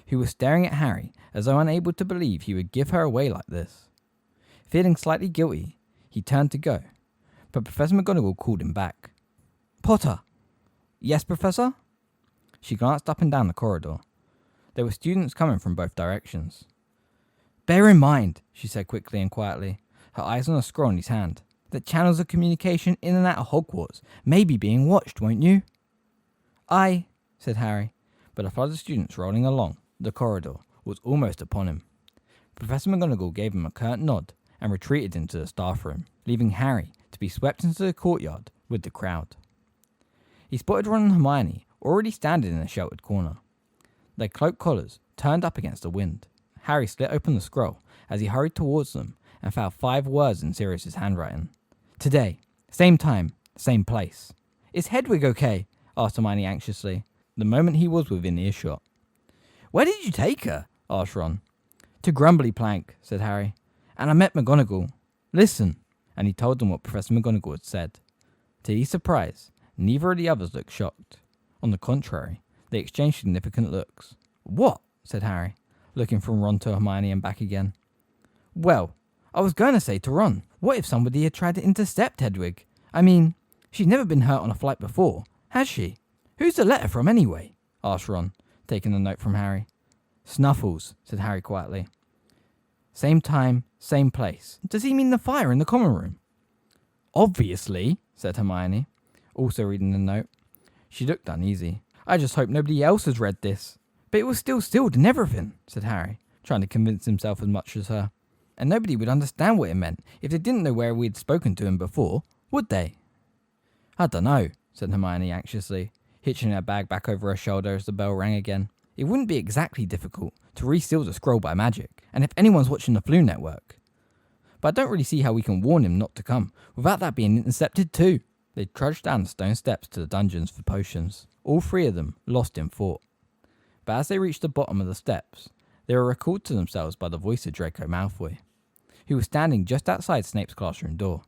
Speaker 1: who was staring at Harry as though unable to believe he would give her away like this. Feeling slightly guilty, he turned to go, but Professor McGonagall called him back. "Potter." "Yes, Professor?" She glanced up and down the corridor. There were students coming from both directions. "Bear in mind," she said quickly and quietly, her eyes on a scroll in his hand, The channels of communication in and out of Hogwarts may be being watched, won't you? Aye, said Harry, but a flood of students rolling along the corridor was almost upon him. Professor McGonagall gave him a curt nod and retreated into the staff room, leaving Harry to be swept into the courtyard with the crowd. He spotted Ron and Hermione already standing in a sheltered corner, their cloak collars turned up against the wind. Harry slit open the scroll as he hurried towards them and found 5 words in Sirius's handwriting. Today, same time, same place. Is Hedwig okay? Asked Hermione anxiously, the moment he was within earshot. Where did you take her? Asked Ron. To Grumbly Plank, said Harry, and I met McGonagall. Listen, and he told them what Professor McGonagall had said. To his surprise, neither of the others looked shocked. On the contrary, they exchanged significant looks. What? Said Harry, looking from Ron to Hermione and back again. Well, I was going to say to Ron, what if somebody had tried to intercept Hedwig? I mean, she's never been hurt on a flight before, has she? Who's the letter from anyway? Asked Ron, taking the note from Harry. Snuffles, said Harry quietly. Same time, same place. Does he mean the fire in the common room? Obviously, said Hermione, also reading the note. She looked uneasy. I just hope nobody else has read this. But it was still sealed and everything, said Harry, trying to convince himself as much as her. And nobody would understand what it meant if they didn't know where we'd spoken to him before, would they? I dunno, said Hermione anxiously, hitching her bag back over her shoulder as the bell rang again. It wouldn't be exactly difficult to reseal the scroll by magic, and if anyone's watching the Flu Network. But I don't really see how we can warn him not to come without that being intercepted too. They trudged down the stone steps to the dungeons for potions, all 3 of them lost in thought. But as they reached the bottom of the steps, they were recalled to themselves by the voice of Draco Malfoy, who was standing just outside Snape's classroom door,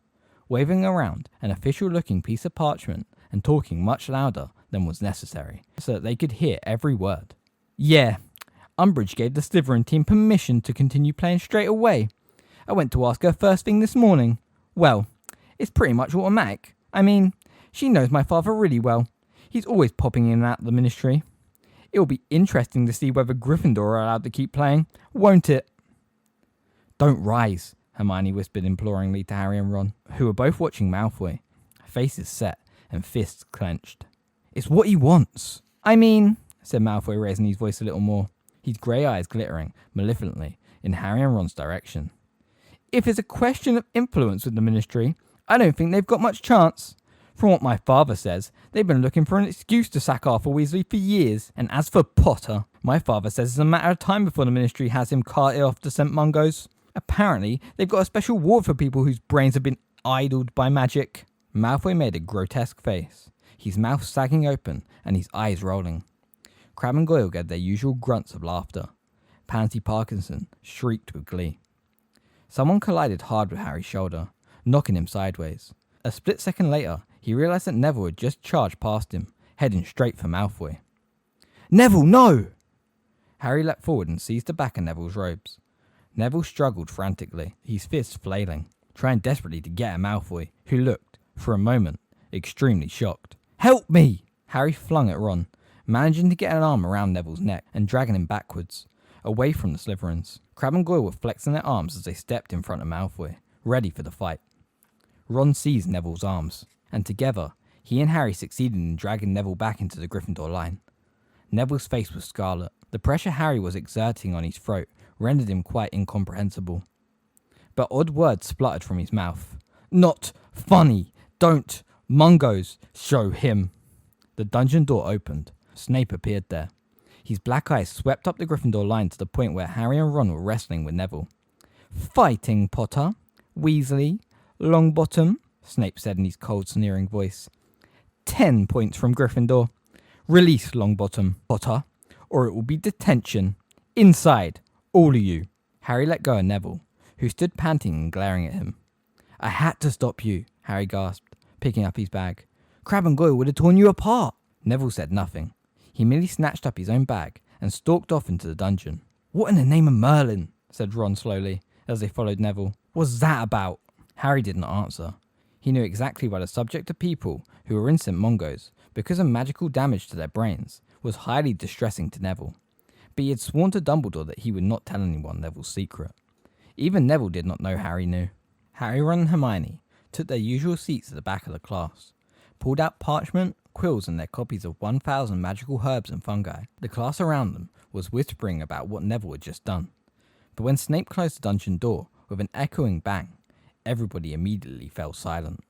Speaker 1: waving around an official-looking piece of parchment and talking much louder than was necessary, so that they could hear every word. Yeah, Umbridge gave the Slytherin team permission to continue playing straight away. I went to ask her first thing this morning. Well, it's pretty much automatic. I mean, she knows my father really well. He's always popping in and out of the ministry. It'll be interesting to see whether Gryffindor are allowed to keep playing, won't it? Don't rise, Hermione whispered imploringly to Harry and Ron, who were both watching Malfoy, faces set and fists clenched. It's what he wants. I mean, said Malfoy, raising his voice a little more, his grey eyes glittering malevolently in Harry and Ron's direction. If it's a question of influence with the ministry, I don't think they've got much chance. From what my father says, they've been looking for an excuse to sack Arthur Weasley for years. And as for Potter, my father says it's a matter of time before the ministry has him carted off to St. Mungo's. Apparently, they've got a special ward for people whose brains have been idled by magic. Malfoy made a grotesque face, his mouth sagging open and his eyes rolling. Crabbe and Goyle gave their usual grunts of laughter. Pansy Parkinson shrieked with glee. Someone collided hard with Harry's shoulder, knocking him sideways. A split second later, he realised that Neville had just charged past him, heading straight for Malfoy. Neville, no! Harry leapt forward and seized the back of Neville's robes. Neville struggled frantically, his fists flailing, trying desperately to get at Malfoy, who looked, for a moment, extremely shocked. Help me! Harry flung at Ron, managing to get an arm around Neville's neck and dragging him backwards, away from the Slytherins. Crabbe and Goyle were flexing their arms as they stepped in front of Malfoy, ready for the fight. Ron seized Neville's arms, and together, he and Harry succeeded in dragging Neville back into the Gryffindor line. Neville's face was scarlet. The pressure Harry was exerting on his throat rendered him quite incomprehensible. But odd words spluttered from his mouth. Not funny. Don't. Mungo's. Show him. The dungeon door opened. Snape appeared there. His black eyes swept up the Gryffindor line to the point where Harry and Ron were wrestling with Neville. Fighting, Potter. Weasley. Longbottom, Snape said in his cold, sneering voice. 10 points from Gryffindor. Release Longbottom, Potter, or it will be detention. Inside, all of you. Harry let go of Neville, who stood panting and glaring at him. I had to stop you, Harry gasped, picking up his bag. Crabbe and Goyle would have torn you apart. Neville said nothing. He merely snatched up his own bag and stalked off into the dungeon. What in the name of Merlin? Said Ron slowly, as they followed Neville. What's that about? Harry did not answer. He knew exactly why the subject of people who were in St. Mungo's, because of magical damage to their brains, was highly distressing to Neville. But he had sworn to Dumbledore that he would not tell anyone Neville's secret. Even Neville did not know Harry knew. Harry, Ron and Hermione took their usual seats at the back of the class, pulled out parchment, quills and their copies of 1,000 magical herbs and fungi. The class around them was whispering about what Neville had just done. But when Snape closed the dungeon door with an echoing bang, everybody immediately fell silent.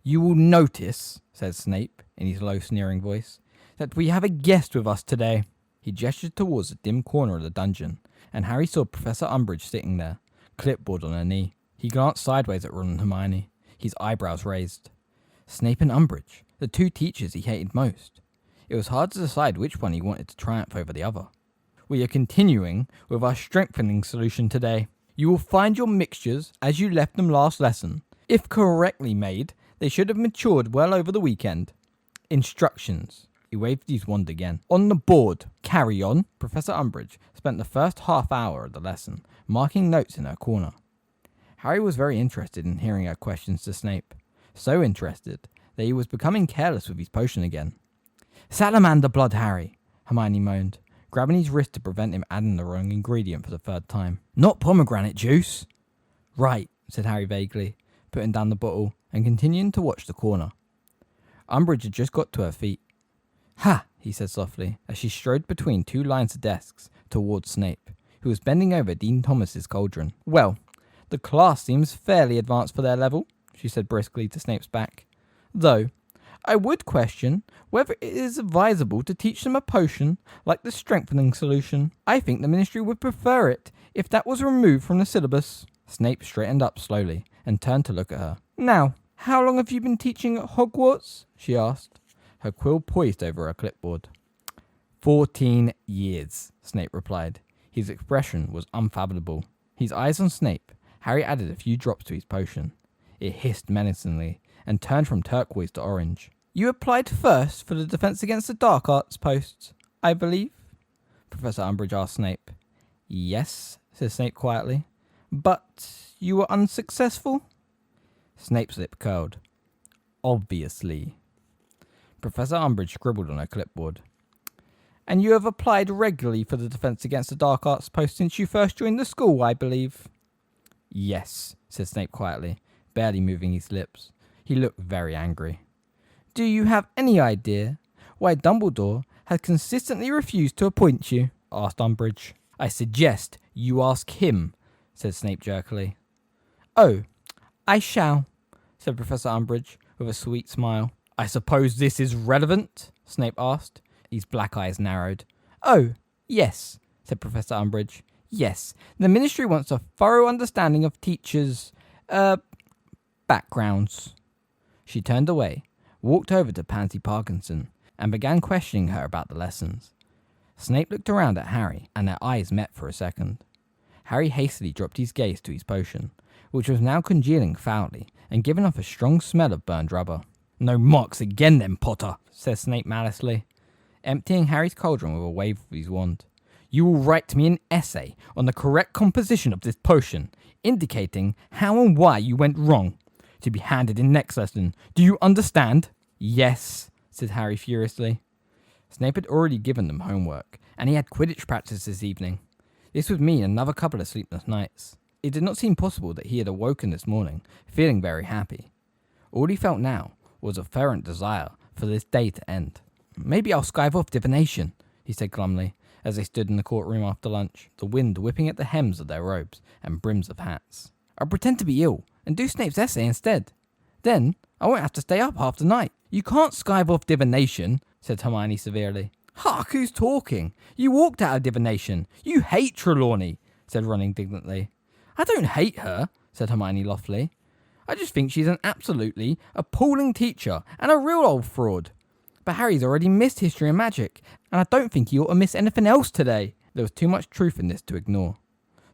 Speaker 1: "You will notice," said Snape in his low, sneering voice, "that we have a guest with us today." He gestured towards a dim corner of the dungeon, and Harry saw Professor Umbridge sitting there, clipboard on her knee. He glanced sideways at Ron and Hermione, his eyebrows raised. Snape and Umbridge, the two teachers he hated most. It was hard to decide which one he wanted to triumph over the other. "We are continuing with our strengthening solution today. You will find your mixtures as you left them last lesson. If correctly made, they should have matured well over the weekend. Instructions." He waved his wand again. "On the board. Carry on." Professor Umbridge spent the first half hour of the lesson marking notes in her corner. Harry was very interested in hearing her questions to Snape. So interested that he was becoming careless with his potion again. "Salamander blood, Harry," Hermione moaned, grabbing his wrist to prevent him adding the wrong ingredient for the third time. "Not pomegranate juice." "Right," said Harry vaguely, putting down the bottle and continuing to watch the corner. Umbridge had just got to her feet. "Ha," he said softly, as she strode between two lines of desks towards Snape, who was bending over Dean Thomas's cauldron. "Well, the class seems fairly advanced for their level," she said briskly to Snape's back. "Though, I would question whether it is advisable to teach them a potion like the strengthening solution. I think the Ministry would prefer it if that was removed from the syllabus." Snape straightened up slowly and turned to look at her. "Now, how long have you been teaching at Hogwarts?" she asked, her quill poised over her clipboard. 14 years, Snape replied. His expression was unfathomable. His eyes on Snape, Harry added a few drops to his potion. It hissed menacingly and turned from turquoise to orange. "You applied first for the Defense Against the Dark Arts post, I believe?" Professor Umbridge asked Snape. "Yes," said Snape quietly. "But you were unsuccessful?" Snape's lip curled. "Obviously." Professor Umbridge scribbled on her clipboard. "And you have applied regularly for the Defense Against the Dark Arts post since you first joined the school, I believe?" "Yes," said Snape quietly, barely moving his lips. He looked very angry. "Do you have any idea why Dumbledore has consistently refused to appoint you?" asked Umbridge. "I suggest you ask him," said Snape jerkily. "Oh, I shall," said Professor Umbridge with a sweet smile. "I suppose this is relevant?" Snape asked. His black eyes narrowed. "Oh, yes," said Professor Umbridge. "Yes, the Ministry wants a thorough understanding of teachers' backgrounds." She turned away, walked over to Pansy Parkinson, and began questioning her about the lessons. Snape looked around at Harry, and their eyes met for a second. Harry hastily dropped his gaze to his potion, which was now congealing foully and giving off a strong smell of burned rubber. "No marks again then, Potter," said Snape maliciously, emptying Harry's cauldron with a wave of his wand. "You will write me an essay on the correct composition of this potion, indicating how and why you went wrong, to be handed in next lesson. Do you understand?" "Yes," said Harry furiously. Snape had already given them homework, and he had Quidditch practice this evening. This would mean another couple of sleepless nights. It did not seem possible that he had awoken this morning feeling very happy. All he felt now was a fervent desire for this day to end. "Maybe I'll skive off divination," he said glumly, as they stood in the courtroom after lunch, the wind whipping at the hems of their robes and brims of hats. "I'll pretend to be ill and do Snape's essay instead. Then I won't have to stay up half the night." "You can't skive off divination," said Hermione severely. "Hark, who's talking? You walked out of divination. You hate Trelawney," said Ron indignantly. "I don't hate her," said Hermione loftily. "I just think she's an absolutely appalling teacher and a real old fraud. But Harry's already missed history and magic, and I don't think he ought to miss anything else today." There was too much truth in this to ignore.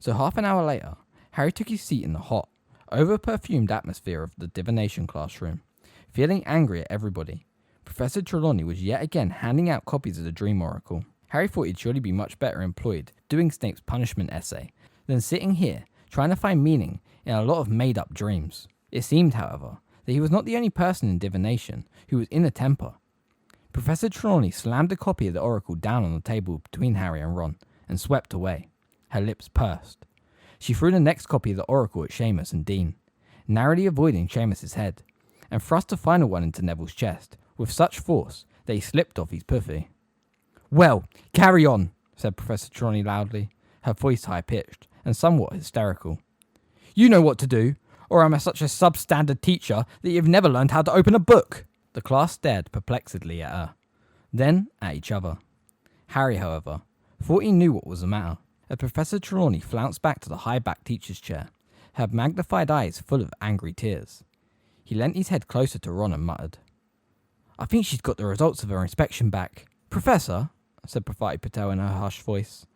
Speaker 1: So half an hour later, Harry took his seat in the hot, over-perfumed atmosphere of the divination classroom, feeling angry at everybody. Professor Trelawney was yet again handing out copies of the Dream Oracle. Harry thought he'd surely be much better employed doing Snape's punishment essay than sitting here trying to find meaning in a lot of made-up dreams. It seemed, however, that he was not the only person in divination who was in a temper. Professor Trelawney slammed a copy of the Oracle down on the table between Harry and Ron and swept away. Her lips pursed. She threw the next copy of the Oracle at Seamus and Dean. narrowly avoiding Seamus's head, and thrust a final one into Neville's chest with such force that he slipped off his puffy. "Well, carry on," said Professor Trelawney loudly, her voice high-pitched and somewhat hysterical. "You know what to do, or am I such a substandard teacher that you've never learned how to open a book?" The class stared perplexedly at her, then at each other. Harry, however, thought he knew what was the matter, as Professor Trelawney flounced back to the high-backed teacher's chair, her magnified eyes full of angry tears. He leant his head closer to Ron and muttered, "I think she's got the results of her inspection back." "Professor," said Prabhati Patel in her hushed voice.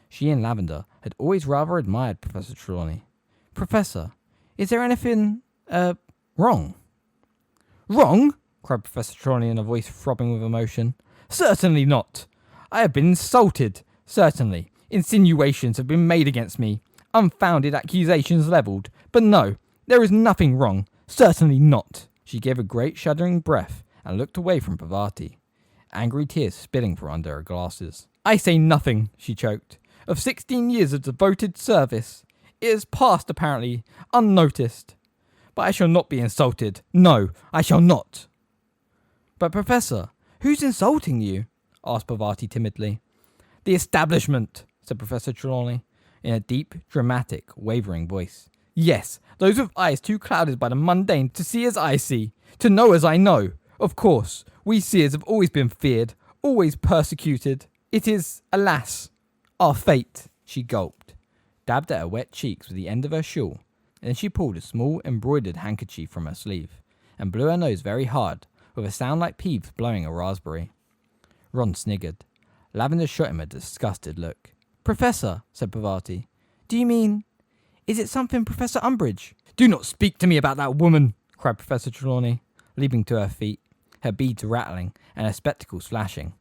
Speaker 1: She and Lavender had always rather admired Professor Trelawney. "Professor, is there anything, wrong?" "Wrong?" cried Professor Trelawney in a voice throbbing with emotion. "Certainly not. I have been insulted. Certainly, insinuations have been made against me. Unfounded accusations levelled. But no, there is nothing wrong. Certainly not." She gave a great shuddering breath and looked away from Parvati, angry tears spilling from under her glasses. "I say nothing," she choked, "of 16 years of devoted service. It has passed, apparently, unnoticed. But I shall not be insulted. No, I shall not." "But, Professor, who's insulting you?" asked Parvati timidly. "The establishment," said Professor Trelawney, in a deep, dramatic, wavering voice. "Yes, those with eyes too clouded by the mundane to see as I see, to know as I know. Of course, we seers have always been feared, always persecuted. It is, alas, our fate." She gulped, dabbed at her wet cheeks with the end of her shawl, and then she pulled a small embroidered handkerchief from her sleeve, and blew her nose very hard, with a sound like Peeves blowing a raspberry. Ron sniggered. Lavender shot him a disgusted look. "Professor," said Parvati, "do you mean... is it something Professor Umbridge?" "Do not speak to me about that woman," cried Professor Trelawney, leaping to her feet, her beads rattling and her spectacles flashing.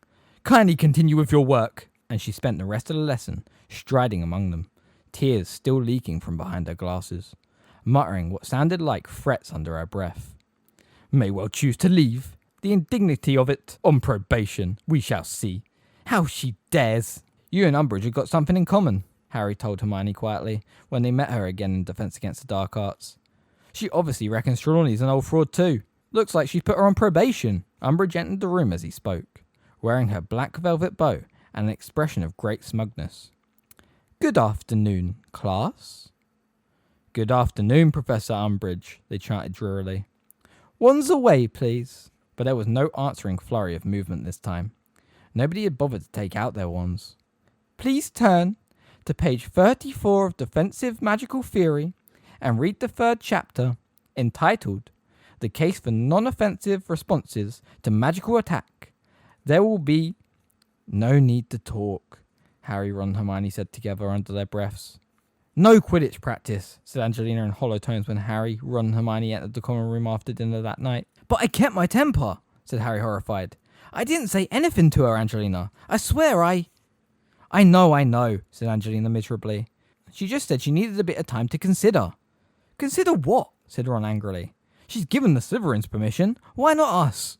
Speaker 1: "Kindly continue with your work." And she spent the rest of the lesson striding among them, tears still leaking from behind her glasses, muttering what sounded like threats under her breath. "May well choose to leave. The indignity of it. On probation. We shall see. How she dares." "You and Umbridge have got something in common," Harry told Hermione quietly when they met her again in Defense Against the Dark Arts. "She obviously reckons Trelawney's an old fraud too. Looks like she's put her on probation." Umbridge entered the room as he spoke, wearing her black velvet bow and an expression of great smugness. "Good afternoon, class." "Good afternoon, Professor Umbridge," they chanted drearily. "Wands away, please." But there was no answering flurry of movement this time. Nobody had bothered to take out their wands. "Please turn to page 34 of Defensive Magical Theory and read the 3rd chapter, entitled The Case for Non-Offensive Responses to Magical Attack. There will be..." "No need to talk," Harry, Ron and Hermione said together under their breaths. "No Quidditch practice," said Angelina in hollow tones when Harry, Ron and Hermione entered the common room after dinner that night. "But I kept my temper," said Harry, horrified. "I didn't say anything to her, Angelina. I swear I know, said Angelina miserably. "She just said she needed a bit of time to consider." "Consider what?" said Ron angrily. "She's given the Slytherins permission. Why not us?"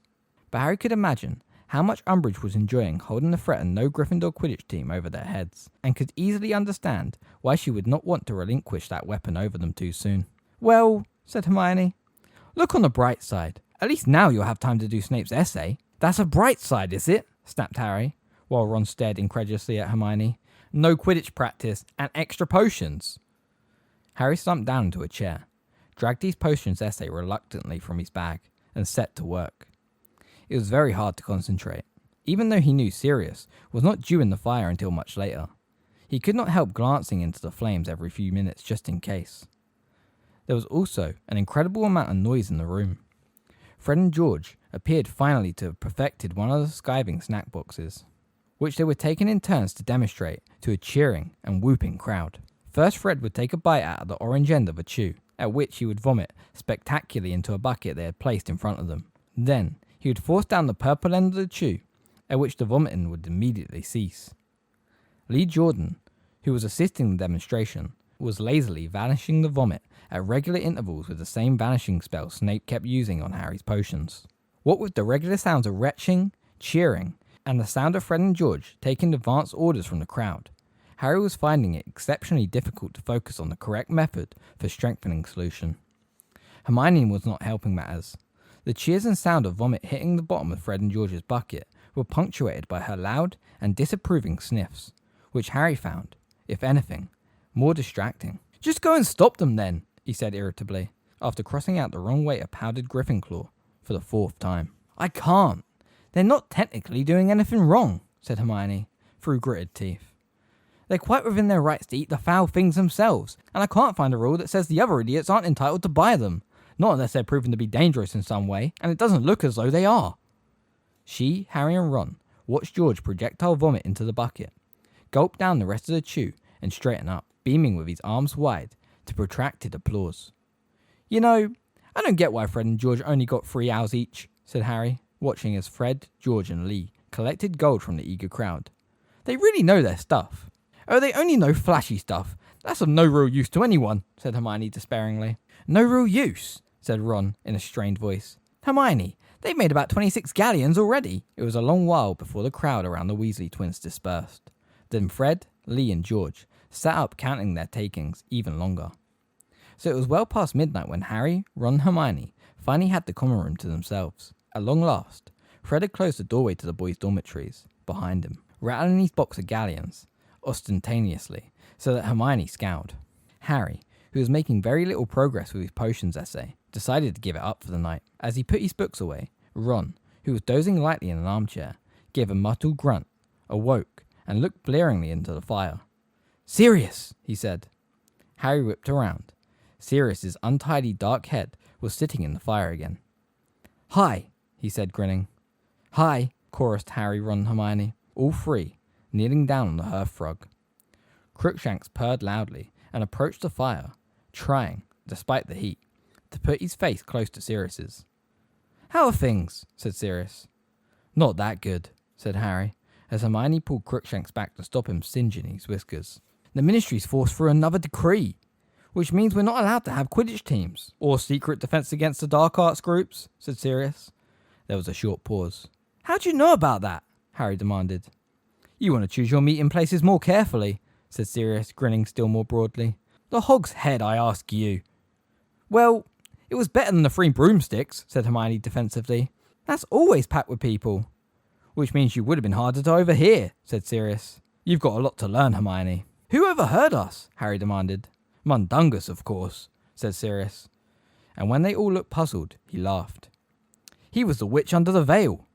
Speaker 1: But Harry could imagine how much Umbridge was enjoying holding the threatened no Gryffindor Quidditch team over their heads, and could easily understand why she would not want to relinquish that weapon over them too soon. "Well," said Hermione, "look on the bright side. At least now you'll have time to do Snape's essay." "That's a bright side, is it?" snapped Harry, while Ron stared incredulously at Hermione. "No Quidditch practice and extra potions." Harry slumped down into a chair, dragged his potions essay reluctantly from his bag, and set to work. It was very hard to concentrate, even though he knew Sirius was not due in the fire until much later. He could not help glancing into the flames every few minutes just in case. There was also an incredible amount of noise in the room. Fred and George appeared finally to have perfected one of the skiving snack boxes, which they were taking in turns to demonstrate to a cheering and whooping crowd. First, Fred would take a bite out of the orange end of a chew, at which he would vomit spectacularly into a bucket they had placed in front of them. Then, he would force down the purple end of the chew, at which the vomiting would immediately cease. Lee Jordan, who was assisting the demonstration, was lazily vanishing the vomit at regular intervals with the same vanishing spell Snape kept using on Harry's potions. What with the regular sounds of retching, cheering, and the sound of Fred and George taking advance orders from the crowd, Harry was finding it exceptionally difficult to focus on the correct method for strengthening solution. Hermione was not helping matters. The cheers and sound of vomit hitting the bottom of Fred and George's bucket were punctuated by her loud and disapproving sniffs, which Harry found, if anything, more distracting. "Just go and stop them then," he said irritably, after crossing out the wrong way of powdered Gryffindor for the 4th time. "I can't. They're not technically doing anything wrong," said Hermione, through gritted teeth. "They're quite within their rights to eat the foul things themselves, and I can't find a rule that says the other idiots aren't entitled to buy them. Not unless they're proven to be dangerous in some way, and it doesn't look as though they are." She, Harry and Ron watched George projectile vomit into the bucket, gulp down the rest of the chew, and straighten up, beaming with his arms wide, to protracted applause. "You know, I don't get why Fred and George only got 3 hours each," said Harry, watching as Fred, George and Lee collected gold from the eager crowd. "They really know their stuff." "Oh, they only know flashy stuff. That's of no real use to anyone," said Hermione despairingly. "No real use," said Ron in a strained voice. "Hermione, they've made about 26 galleons already." It was a long while before the crowd around the Weasley twins dispersed. Then Fred, Lee and George sat up counting their takings even longer. So it was well past midnight when Harry, Ron and Hermione finally had the common room to themselves. At long last, Fred had closed the doorway to the boys' dormitories behind him, rattling his box of galleons ostentatiously, so that Hermione scowled. Harry, who was making very little progress with his potions essay, decided to give it up for the night. As he put his books away, Ron, who was dozing lightly in an armchair, gave a muffled grunt, awoke, and looked blearingly into the fire. "Sirius!" he said. Harry whipped around. Sirius's untidy dark head was sitting in the fire again. "Hi," he said, grinning. "Hi," chorused Harry, Ron and Hermione, all three, kneeling down on the hearthrug. Crookshanks purred loudly and approached the fire, trying, despite the heat, to put his face close to Sirius's. "How are things?" said Sirius. "Not that good," said Harry, as Hermione pulled Crookshanks back to stop him singeing his whiskers. "The Ministry's forced through another decree, which means we're not allowed to have Quidditch teams or secret defense against the dark arts groups," said Sirius. There was a short pause. "How do you know about that?" Harry demanded. "You want to choose your meeting places more carefully," said Sirius, grinning still more broadly. "The Hog's Head, I ask you." "Well, it was better than the 3 broomsticks," said Hermione defensively. "That's always packed with people." "Which means you would have been harder to overhear," said Sirius. "You've got a lot to learn, Hermione." "Who overheard us?" Harry demanded. "Mundungus, of course," said Sirius. And when they all looked puzzled, he laughed. "He was the witch under the veil."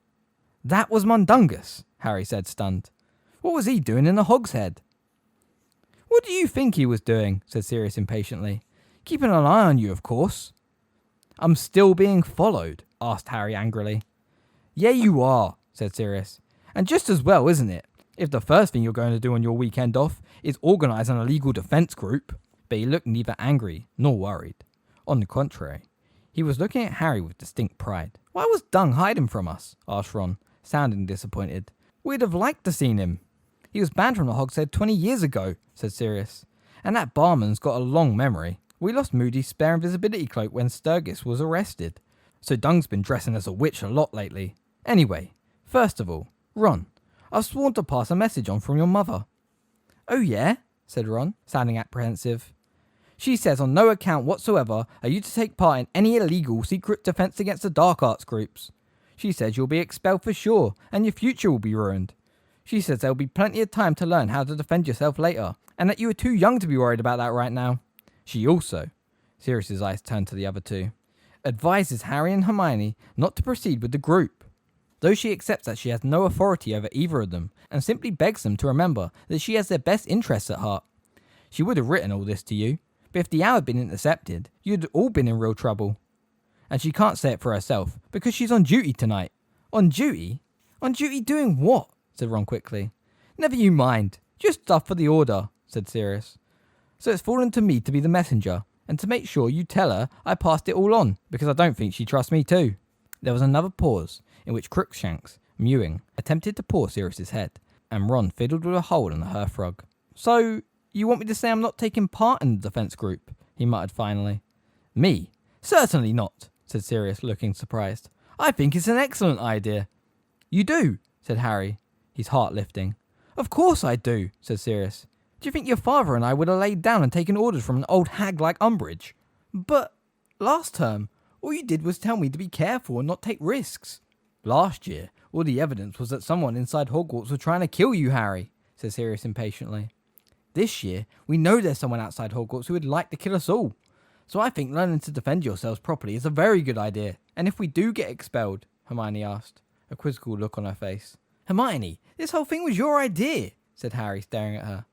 Speaker 1: "That was Mundungus," Harry said, stunned. "What was he doing in the Hog's Head?" "What do you think he was doing?" said Sirius impatiently. "Keeping an eye on you, of course." "I'm still being followed?" asked Harry angrily. "Yeah, you are," said Sirius. "And just as well, isn't it? If the first thing you're going to do on your weekend off is organise an illegal defence group." But he looked neither angry nor worried. On the contrary, he was looking at Harry with distinct pride. "Why was Dung hiding from us?" asked Ron, sounding disappointed. "We'd have liked to seen him." "He was banned from the Hog's Head 20 years ago," said Sirius. "And that barman's got a long memory. We lost Moody's spare invisibility cloak when Sturgis was arrested. So Dung's been dressing as a witch a lot lately. Anyway, first of all, Ron, I've sworn to pass a message on from your mother." "Oh yeah?" said Ron, sounding apprehensive. "She says on no account whatsoever are you to take part in any illegal secret defence against the dark arts groups. She says you'll be expelled for sure, and your future will be ruined. She says there'll be plenty of time to learn how to defend yourself later, and that you are too young to be worried about that right now. She also," Sirius's eyes turned to the other two, "advises Harry and Hermione not to proceed with the group, though she accepts that she has no authority over either of them, and simply begs them to remember that she has their best interests at heart. She would have written all this to you, but if the hour had been intercepted, you'd all been in real trouble. And she can't say it for herself, because she's on duty tonight." "On duty? On duty doing what?" said Ron quickly. "Never you mind. Just stuff for the order," said Sirius. "So it's fallen to me to be the messenger, and to make sure you tell her I passed it all on, because I don't think she trusts me too." There was another pause, in which Crookshanks, mewing, attempted to paw Sirius's head, and Ron fiddled with a hole in the hearthrug. "So, you want me to say I'm not taking part in the defence group?" he muttered finally. "Me? Certainly not," said Sirius, looking surprised. "I think it's an excellent idea." "You do?" said Harry, his heart lifting. "Of course I do," said Sirius. "Do you think your father and I would have laid down and taken orders from an old hag like Umbridge?" "But,"
Speaker 2: Last term, all you did was tell me to be careful and not take risks. Last year, all the evidence was that someone inside Hogwarts was trying to kill you, Harry, said Sirius impatiently. This year, we know there's someone outside Hogwarts who would like to kill us all. So I think learning to defend yourselves properly is a very good idea. And if we do get expelled, Hermione asked, a quizzical look on her face. Hermione, this whole thing was your idea, said Harry, staring at her.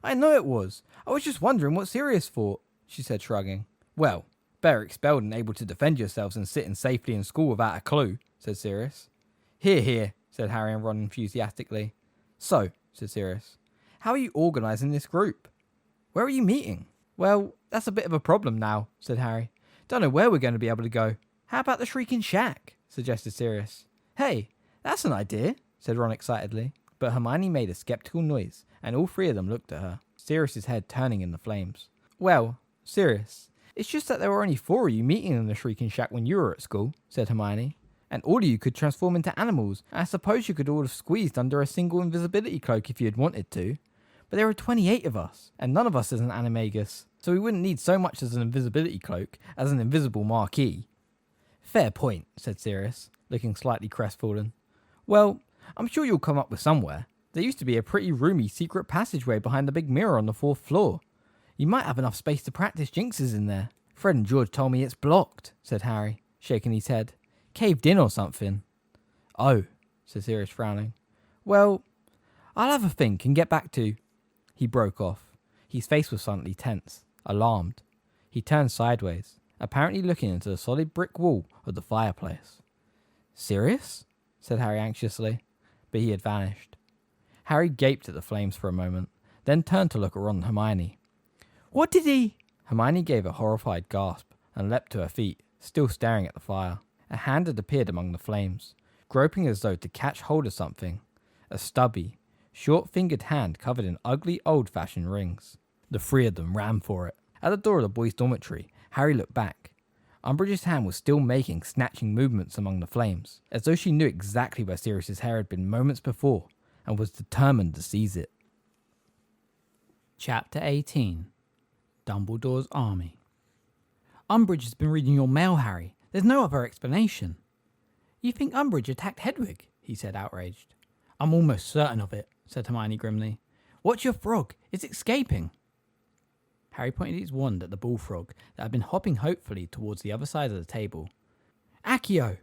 Speaker 2: I know it was. I was just wondering what Sirius thought, she said, shrugging. Well, better expelled and able to defend yourselves than sitting safely in school without a clue, said Sirius. Hear, hear, said Harry and Ron enthusiastically. So, said Sirius, how are you organising this group? Where are you meeting? Well, that's a bit of a problem now, said Harry. Don't know where we're going to be able to go. How about the Shrieking Shack? Suggested Sirius. Hey, that's an idea, said Ron excitedly. But Hermione made a sceptical noise, and all three of them looked at her, Sirius's head turning in the flames. Well, Sirius, it's just that there were only 4 of you meeting in the Shrieking Shack when you were at school, said Hermione. And all of you could transform into animals, and I suppose you could all have squeezed under a single invisibility cloak if you had wanted to. But there are 28 of us, and none of us is an animagus, so we wouldn't need so much as an invisibility cloak as an invisible marquee. Fair point, said Sirius, looking slightly crestfallen. Well, I'm sure you'll come up with somewhere. There used to be a pretty roomy secret passageway behind the big mirror on the 4th floor. You might have enough space to practice jinxes in there. Fred and George told me it's blocked, said Harry, shaking his head. Caved in or something. Oh, said Sirius, frowning. Well, I'll have a think and get back to... He broke off. His face was suddenly tense, alarmed. He turned sideways, apparently looking into the solid brick wall of the fireplace. Sirius? Said Harry anxiously, but he had vanished. Harry gaped at the flames for a moment, then turned to look at Ron and Hermione. What did he... Hermione gave a horrified gasp and leapt to her feet, still staring at the fire. A hand had appeared among the flames, groping as though to catch hold of something. A stubby, short-fingered hand covered in ugly old-fashioned rings. The 3 of them ran for it. At the door of the boys' dormitory, Harry looked back. Umbridge's hand was still making snatching movements among the flames, as though she knew exactly where Sirius's hair had been moments before, and was determined to seize it.
Speaker 1: Chapter 18. Dumbledore's Army. Umbridge has been reading your mail, Harry. There's no other explanation. You think Umbridge attacked Hedwig? He said, outraged. I'm almost certain of it, said Hermione grimly. Watch your frog. It's escaping. Harry pointed his wand at the bullfrog that had been hopping hopefully towards the other side of the table. Accio!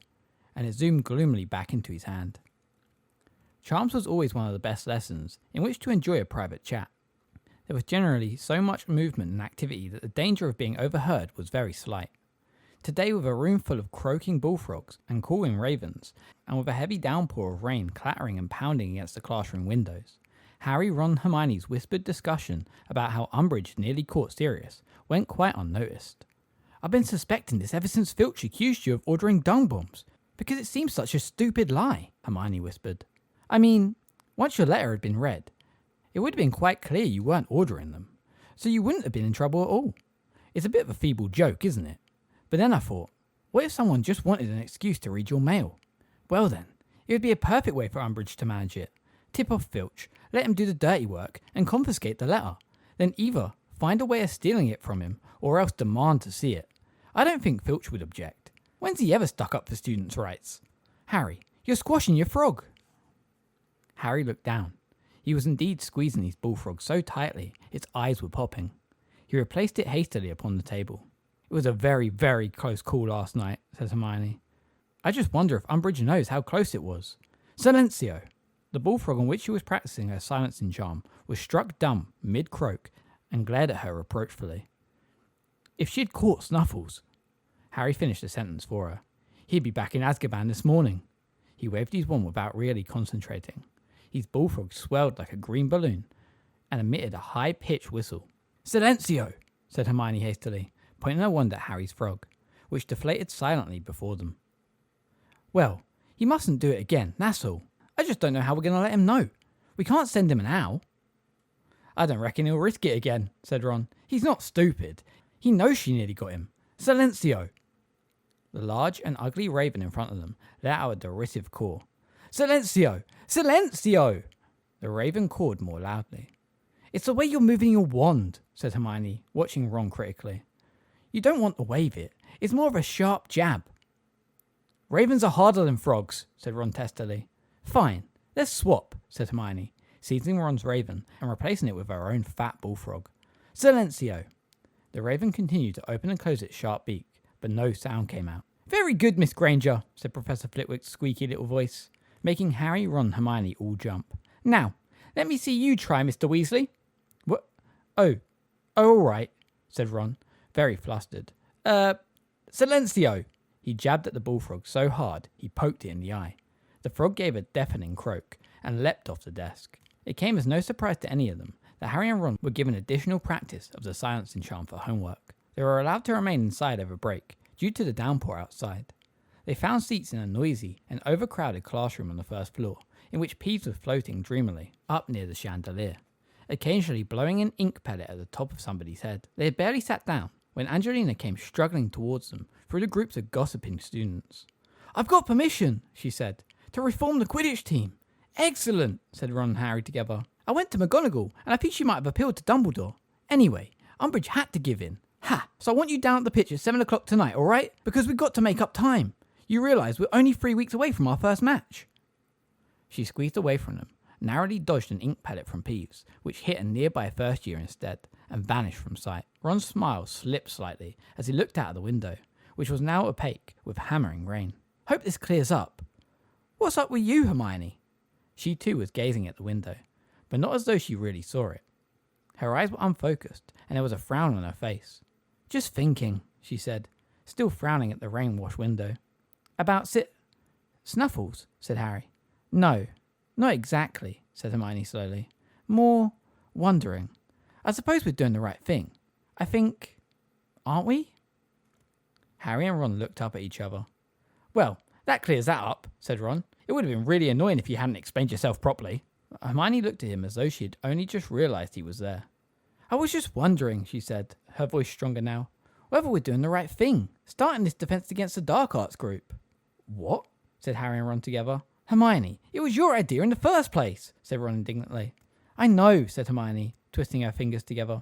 Speaker 1: And it zoomed gloomily back into his hand. Charms was always one of the best lessons in which to enjoy a private chat. There was generally so much movement and activity that the danger of being overheard was very slight. Today, with a room full of croaking bullfrogs and cawing ravens, and with a heavy downpour of rain clattering and pounding against the classroom windows, Harry, Ron and Hermione's whispered discussion about how Umbridge nearly caught Sirius went quite unnoticed. I've been suspecting this ever since Filch accused you of ordering dung bombs, because it seems such a stupid lie, Hermione whispered. I mean, once your letter had been read, it would have been quite clear you weren't ordering them, so you wouldn't have been in trouble at all. It's a bit of a feeble joke, isn't it? But then I thought, what if someone just wanted an excuse to read your mail? Well then, it would be a perfect way for Umbridge to manage it. Tip off Filch, let him do the dirty work, and confiscate the letter. Then either find a way of stealing it from him, or else demand to see it. I don't think Filch would object. When's he ever stuck up for students' rights? Harry, you're squashing your frog. Harry looked down. He was indeed squeezing his bullfrog so tightly, its eyes were popping. He replaced it hastily upon the table. It was a very, very close call last night, said Hermione. I just wonder if Umbridge knows how close it was. Silencio! The bullfrog on which she was practicing her silencing charm was struck dumb mid-croak and glared at her reproachfully. If she'd caught Snuffles... Harry finished the sentence for her. He'd be back in Azkaban this morning. He waved his wand without really concentrating. His bullfrog swelled like a green balloon and emitted a high-pitched whistle. Silencio! Said Hermione hastily, pointing her wand at Harry's frog, which deflated silently before them. Well, he mustn't do it again, that's all. I just don't know how we're going to let him know. We can't send him an owl. I don't reckon he'll risk it again, said Ron. He's not stupid. He knows she nearly got him. Silencio! The large and ugly raven in front of them let out a derisive caw. Silencio! Silencio! The raven cawed more loudly. It's the way you're moving your wand, said Hermione, watching Ron critically. You don't want to wave it.
Speaker 2: It's more of a sharp jab. Ravens are harder than frogs, said Ron testily. Fine, let's swap, said Hermione, seizing Ron's raven and replacing it with her own fat bullfrog. Silencio! The raven continued to open and close its sharp beak, but no sound came out. Very good, Miss Granger, said Professor Flitwick's squeaky little voice, making Harry, Ron, and Hermione all jump. Now, let me see you try, Mr. Weasley. What? Oh, all right, said Ron, very flustered. Silencio! He jabbed at the bullfrog so hard he poked it in the eye. The frog gave a deafening croak and leapt off the desk. It came as no surprise to any of them that Harry and Ron were given additional practice of the silencing charm for homework. They were allowed to remain inside over break due to the downpour outside. They found seats in a noisy and overcrowded classroom on the first floor, in which Peeves was floating dreamily up near the chandelier, occasionally blowing an ink pellet at the top of somebody's head. They had barely sat down when Angelina came struggling towards them through the groups of gossiping students. I've got permission, she said, to reform the Quidditch team. Excellent, said Ron and Harry together. I went to McGonagall, and I think she might have appealed to Dumbledore. Anyway, Umbridge had to give in. Ha! So I want you down at the pitch at 7 o'clock tonight, alright? Because we've got to make up time. You realise we're only 3 weeks away from our first match. She squeezed away from them, narrowly dodged an ink pellet from Peeves, which hit a nearby first year instead, and vanished from sight. Ron's smile slipped slightly as he looked out of the window, which was now opaque with hammering rain. Hope this clears up. What's up with you, Hermione? She too was gazing at the window, but not as though she really saw it. Her eyes were unfocused, and there was a frown on her face. Just thinking, she said, still frowning at the rain-washed window. About Snuffles, said Harry. No, not exactly, said Hermione slowly. More wondering. I suppose we're doing the right thing. I think... aren't we? Harry and Ron looked up at each other. Well, that clears that up, said Ron. It would have been really annoying if you hadn't explained yourself properly. Hermione looked at him as though she had only just realised he was there. I was just wondering, she said, her voice stronger now, whether we're doing the right thing, starting this Defence Against the Dark Arts group. What? Said Harry and Ron together. Hermione, it was your idea in the first place, said Ron indignantly. I know, said Hermione, twisting her fingers together.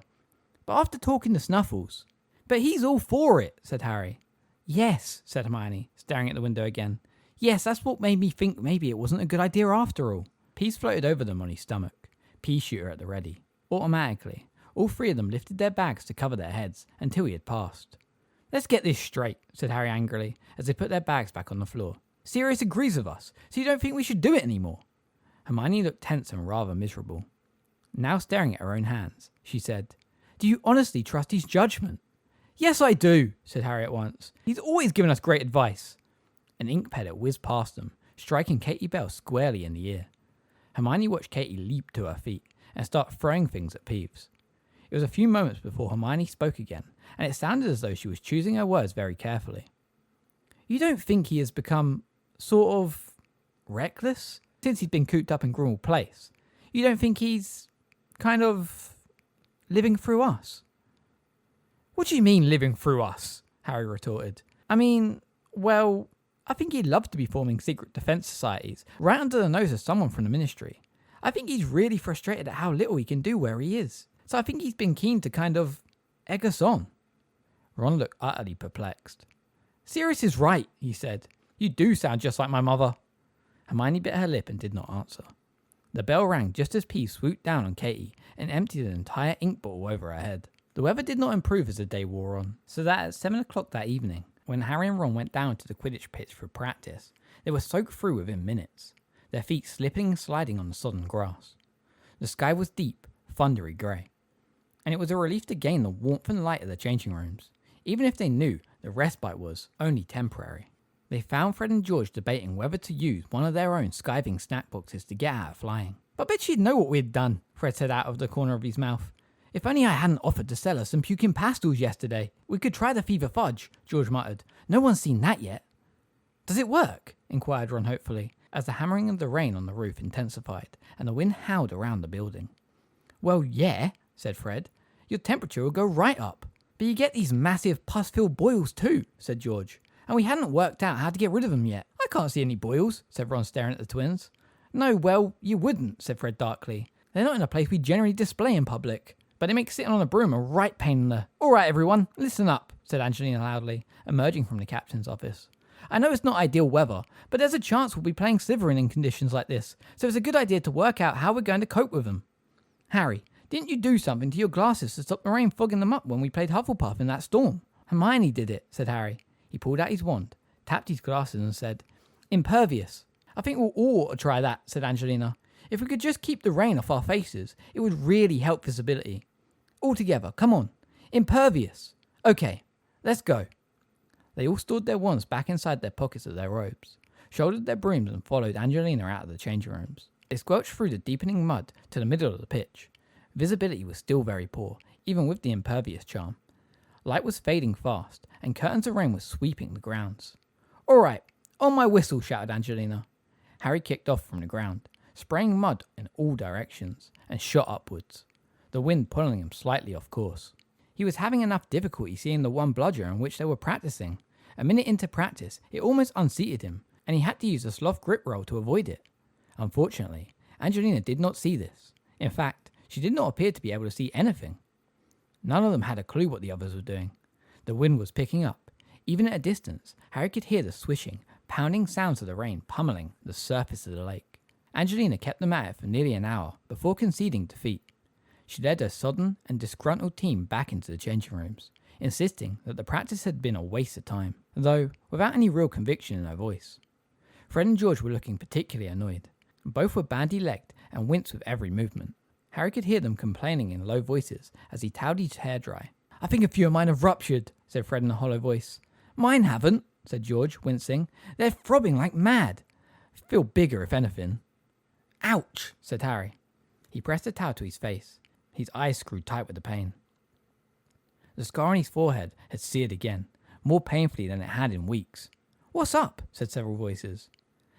Speaker 2: But after talking to Snuffles... But he's all for it, said Harry. Yes, said Hermione, staring at the window again. Yes, that's what made me think maybe it wasn't a good idea after all. Peeves floated over them on his stomach, pea shooter at the ready. Automatically, all three of them lifted their bags to cover their heads until he had passed. Let's get this straight, said Harry angrily, as they put their bags back on the floor. Sirius agrees with us, so you don't think we should do it anymore? Hermione looked tense and rather miserable. Now staring at her own hands, she said, Do you honestly trust his judgment? Yes, I do, said Harry at once. He's always given us great advice. An ink pellet whizzed past them, striking Katie Bell squarely in the ear. Hermione watched Katie leap to her feet and start throwing things at Peeves. It was a few moments before Hermione spoke again, and it sounded as though she was choosing her words very carefully. You don't think he has become sort of reckless since he's been cooped up in Grimmauld Place? You don't think he's kind of living through us? What do you mean living through us? Harry retorted. I mean, well, I think he'd love to be forming secret defence societies right under the nose of someone from the Ministry. I think he's really frustrated at how little he can do where he is. So I think he's been keen to kind of egg us on. Ron looked utterly perplexed. Sirius is right, he said. You do sound just like my mother. Hermione bit her lip and did not answer. The bell rang just as Peeves swooped down on Katie and emptied an entire ink bottle over her head. The weather did not improve as the day wore on, so that at 7 o'clock that evening, when Harry and Ron went down to the Quidditch pitch for practice, they were soaked through within minutes, their feet slipping and sliding on the sodden grass. The sky was deep, thundery grey, and it was a relief to gain the warmth and light of the changing rooms, even if they knew the respite was only temporary. They found Fred and George debating whether to use one of their own skiving snack boxes to get out of flying. But I bet she'd know what we'd done, Fred said out of the corner of his mouth. If only I hadn't offered to sell her some puking pastels yesterday. We could try the fever fudge, George muttered. No one's seen that yet. Does it work? Inquired Ron hopefully, as the hammering of the rain on the roof intensified and the wind howled around the building. Well, yeah, said Fred. Your temperature will go right up. But you get these massive pus-filled boils too, said George. And we hadn't worked out how to get rid of them yet. I can't see any boils, said Ron staring at the twins. No, well, you wouldn't, said Fred darkly. They're not in a place we generally display in public. but it makes sitting on a broom a right pain in the... All right, everyone, listen up, said Angelina loudly, emerging from the captain's office. I know it's not ideal weather, but there's a chance we'll be playing Slytherin in conditions like this, so it's a good idea to work out how we're going to cope with them. Harry, didn't you do something to your glasses to stop the rain fogging them up when we played Hufflepuff in that storm? Hermione did it, said Harry. He pulled out his wand, tapped his glasses and said, Impervious. I think we'll all ought to try that, said Angelina. If we could just keep the rain off our faces, it would really help visibility. All together, come on. Impervious. Okay, let's go. They all stored their wands back inside their pockets of their robes, shouldered their brooms and followed Angelina out of the changing rooms. They squelched through the deepening mud to the middle of the pitch. Visibility was still very poor, even with the impervious charm. Light was fading fast, and curtains of rain were sweeping the grounds. All right, on my whistle, shouted Angelina. Harry kicked off from the ground, spraying mud in all directions, and shot upwards, the wind pulling him slightly off course. He was having enough difficulty seeing the one bludger on which they were practicing. A minute into practice, it almost unseated him, and he had to use a sloth grip roll to avoid it. Unfortunately, Angelina did not see this. In fact, she did not appear to be able to see anything. None of them had a clue what the others were doing. The wind was picking up. Even at a distance, Harry could hear the swishing, pounding sounds of the rain pummeling the surface of the lake. Angelina kept them at it for nearly an hour before conceding defeat. She led her sodden and disgruntled team back into the changing rooms, insisting that the practice had been a waste of time, though without any real conviction in her voice. Fred and George were looking particularly annoyed. Both were bandy-legged and winced with every movement. Harry could hear them complaining in low voices as he toweled his hair dry. I think a few of mine have ruptured, said Fred in a hollow voice. Mine haven't, said George, wincing. They're throbbing like mad. Feel bigger, if anything. Ouch, said Harry. He pressed a towel to his face. His eyes screwed tight with the pain. The scar on his forehead had seared again, more painfully than it had in weeks. What's up? Said several voices.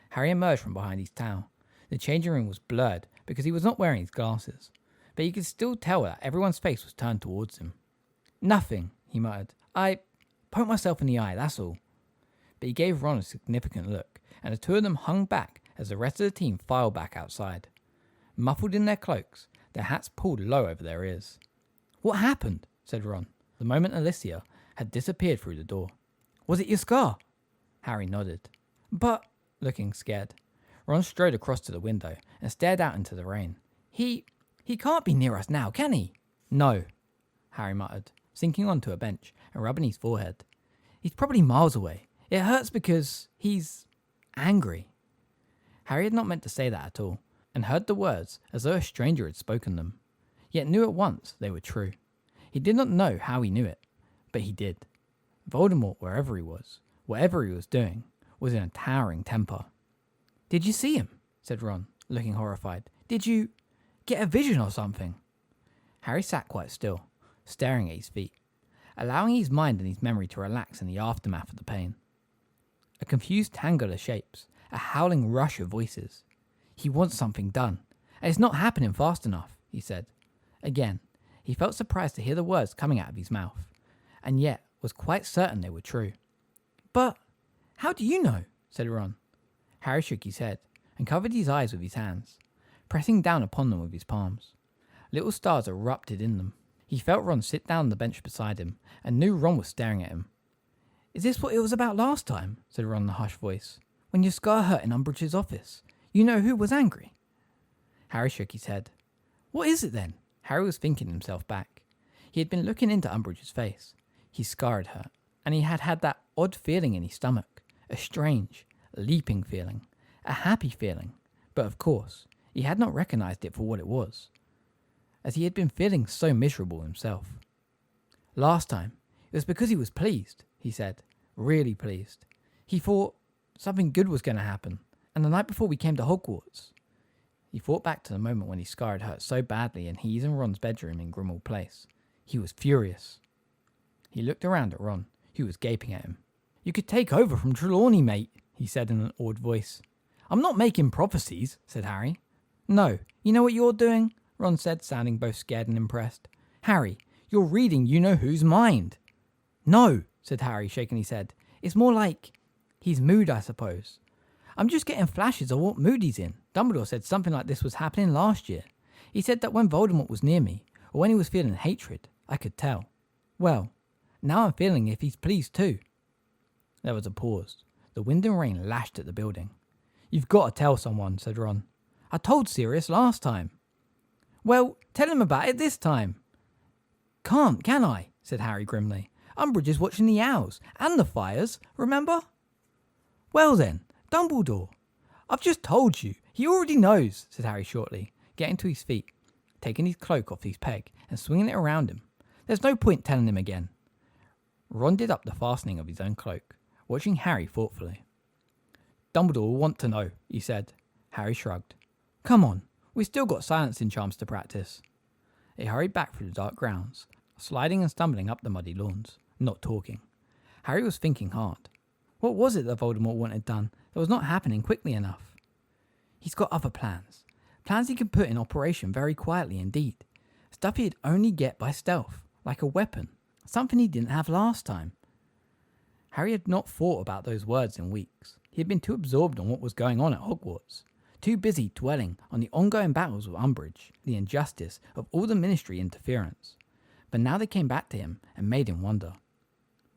Speaker 2: Harry emerged from behind his towel. The changing room was blurred because he was not wearing his glasses, but he could still tell that everyone's face was turned towards him. Nothing, he muttered. I poked myself in the eye, that's all. But he gave Ron a significant look, and the two of them hung back as the rest of the team filed back outside. Muffled in their cloaks, their hats pulled low over their ears. What happened? Said Ron, the moment Alicia had disappeared through the door. Was it your scar? Harry nodded. But, looking scared, Ron strode across to the window and stared out into the rain. He can't be near us now, can he? No, Harry muttered, sinking onto a bench and rubbing his forehead. He's probably miles away. It hurts because he's angry. Harry had not meant to say that at all, and heard the words as though a stranger had spoken them, yet knew at once they were true. He did not know how he knew it, but he did. Voldemort, wherever he was, whatever he was doing, was in a towering temper. Did you see him? Said Ron, looking horrified. Did you get a vision or something? Harry sat quite still, staring at his feet, allowing his mind and his memory to relax in the aftermath of the pain. A confused tangle of shapes, a howling rush of voices. He wants something done, and it's not happening fast enough, he said. Again, he felt surprised to hear the words coming out of his mouth, and yet was quite certain they were true. But how do you know? Said Ron. Harry shook his head and covered his eyes with his hands, pressing down upon them with his palms. Little stars erupted in them. He felt Ron sit down on the bench beside him, and knew Ron was staring at him. Is this what it was about last time? Said Ron in a hushed voice. When your scar hurt in Umbridge's office, you know who was angry? Harry shook his head. What is it then? Harry was thinking himself back. He had been looking into Umbridge's face. His scar had hurt, and he had had that odd feeling in his stomach, a strange, leaping feeling, a happy feeling, but of course, he had not recognized it for what it was, as he had been feeling so miserable himself. Last time, it was because he was pleased, he said, really pleased. He thought something good was going to happen, and the night before we came to Hogwarts. He thought back to the moment when his scar had hurt so badly in his and Ron's bedroom in Grimmauld Place. He was furious. He looked around at Ron, who was gaping at him. You could take over from Trelawney, mate, he said in an awed voice. I'm not making prophecies, said Harry. No, you know what you're doing? Ron said, sounding both scared and impressed. Harry, you're reading you-know-who's mind. No, said Harry, shaking his head. It's more like his mood, I suppose. I'm just getting flashes of what mood he's in. Dumbledore said something like this was happening last year. He said that when Voldemort was near me, or when he was feeling hatred, I could tell. Well, now I'm feeling if he's pleased too. There was a pause. The wind and rain lashed at the building. You've got to tell someone, said Ron. I told Sirius last time. Well, tell him about it this time. Can't, can I? Said Harry grimly. Umbridge is watching the owls and the fires, remember? Well then, Dumbledore. I've just told you. He already knows, said Harry shortly, getting to his feet, taking his cloak off his peg and swinging it around him. There's no point telling him again. Ron did up the fastening of his own cloak, watching Harry thoughtfully. Dumbledore will want to know, he said. Harry shrugged. Come on, we've still got silencing charms to practice. They hurried back through the dark grounds, sliding and stumbling up the muddy lawns, not talking. Harry was thinking hard. What was it that Voldemort wanted done that was not happening quickly enough? He's got other plans. Plans he can put in operation very quietly indeed. Stuff he'd only get by stealth, like a weapon. Something he didn't have last time. Harry had not thought about those words in weeks. He had been too absorbed on what was going on at Hogwarts. Too busy dwelling on the ongoing battles with Umbridge, the injustice of all the Ministry interference. But now they came back to him and made him wonder.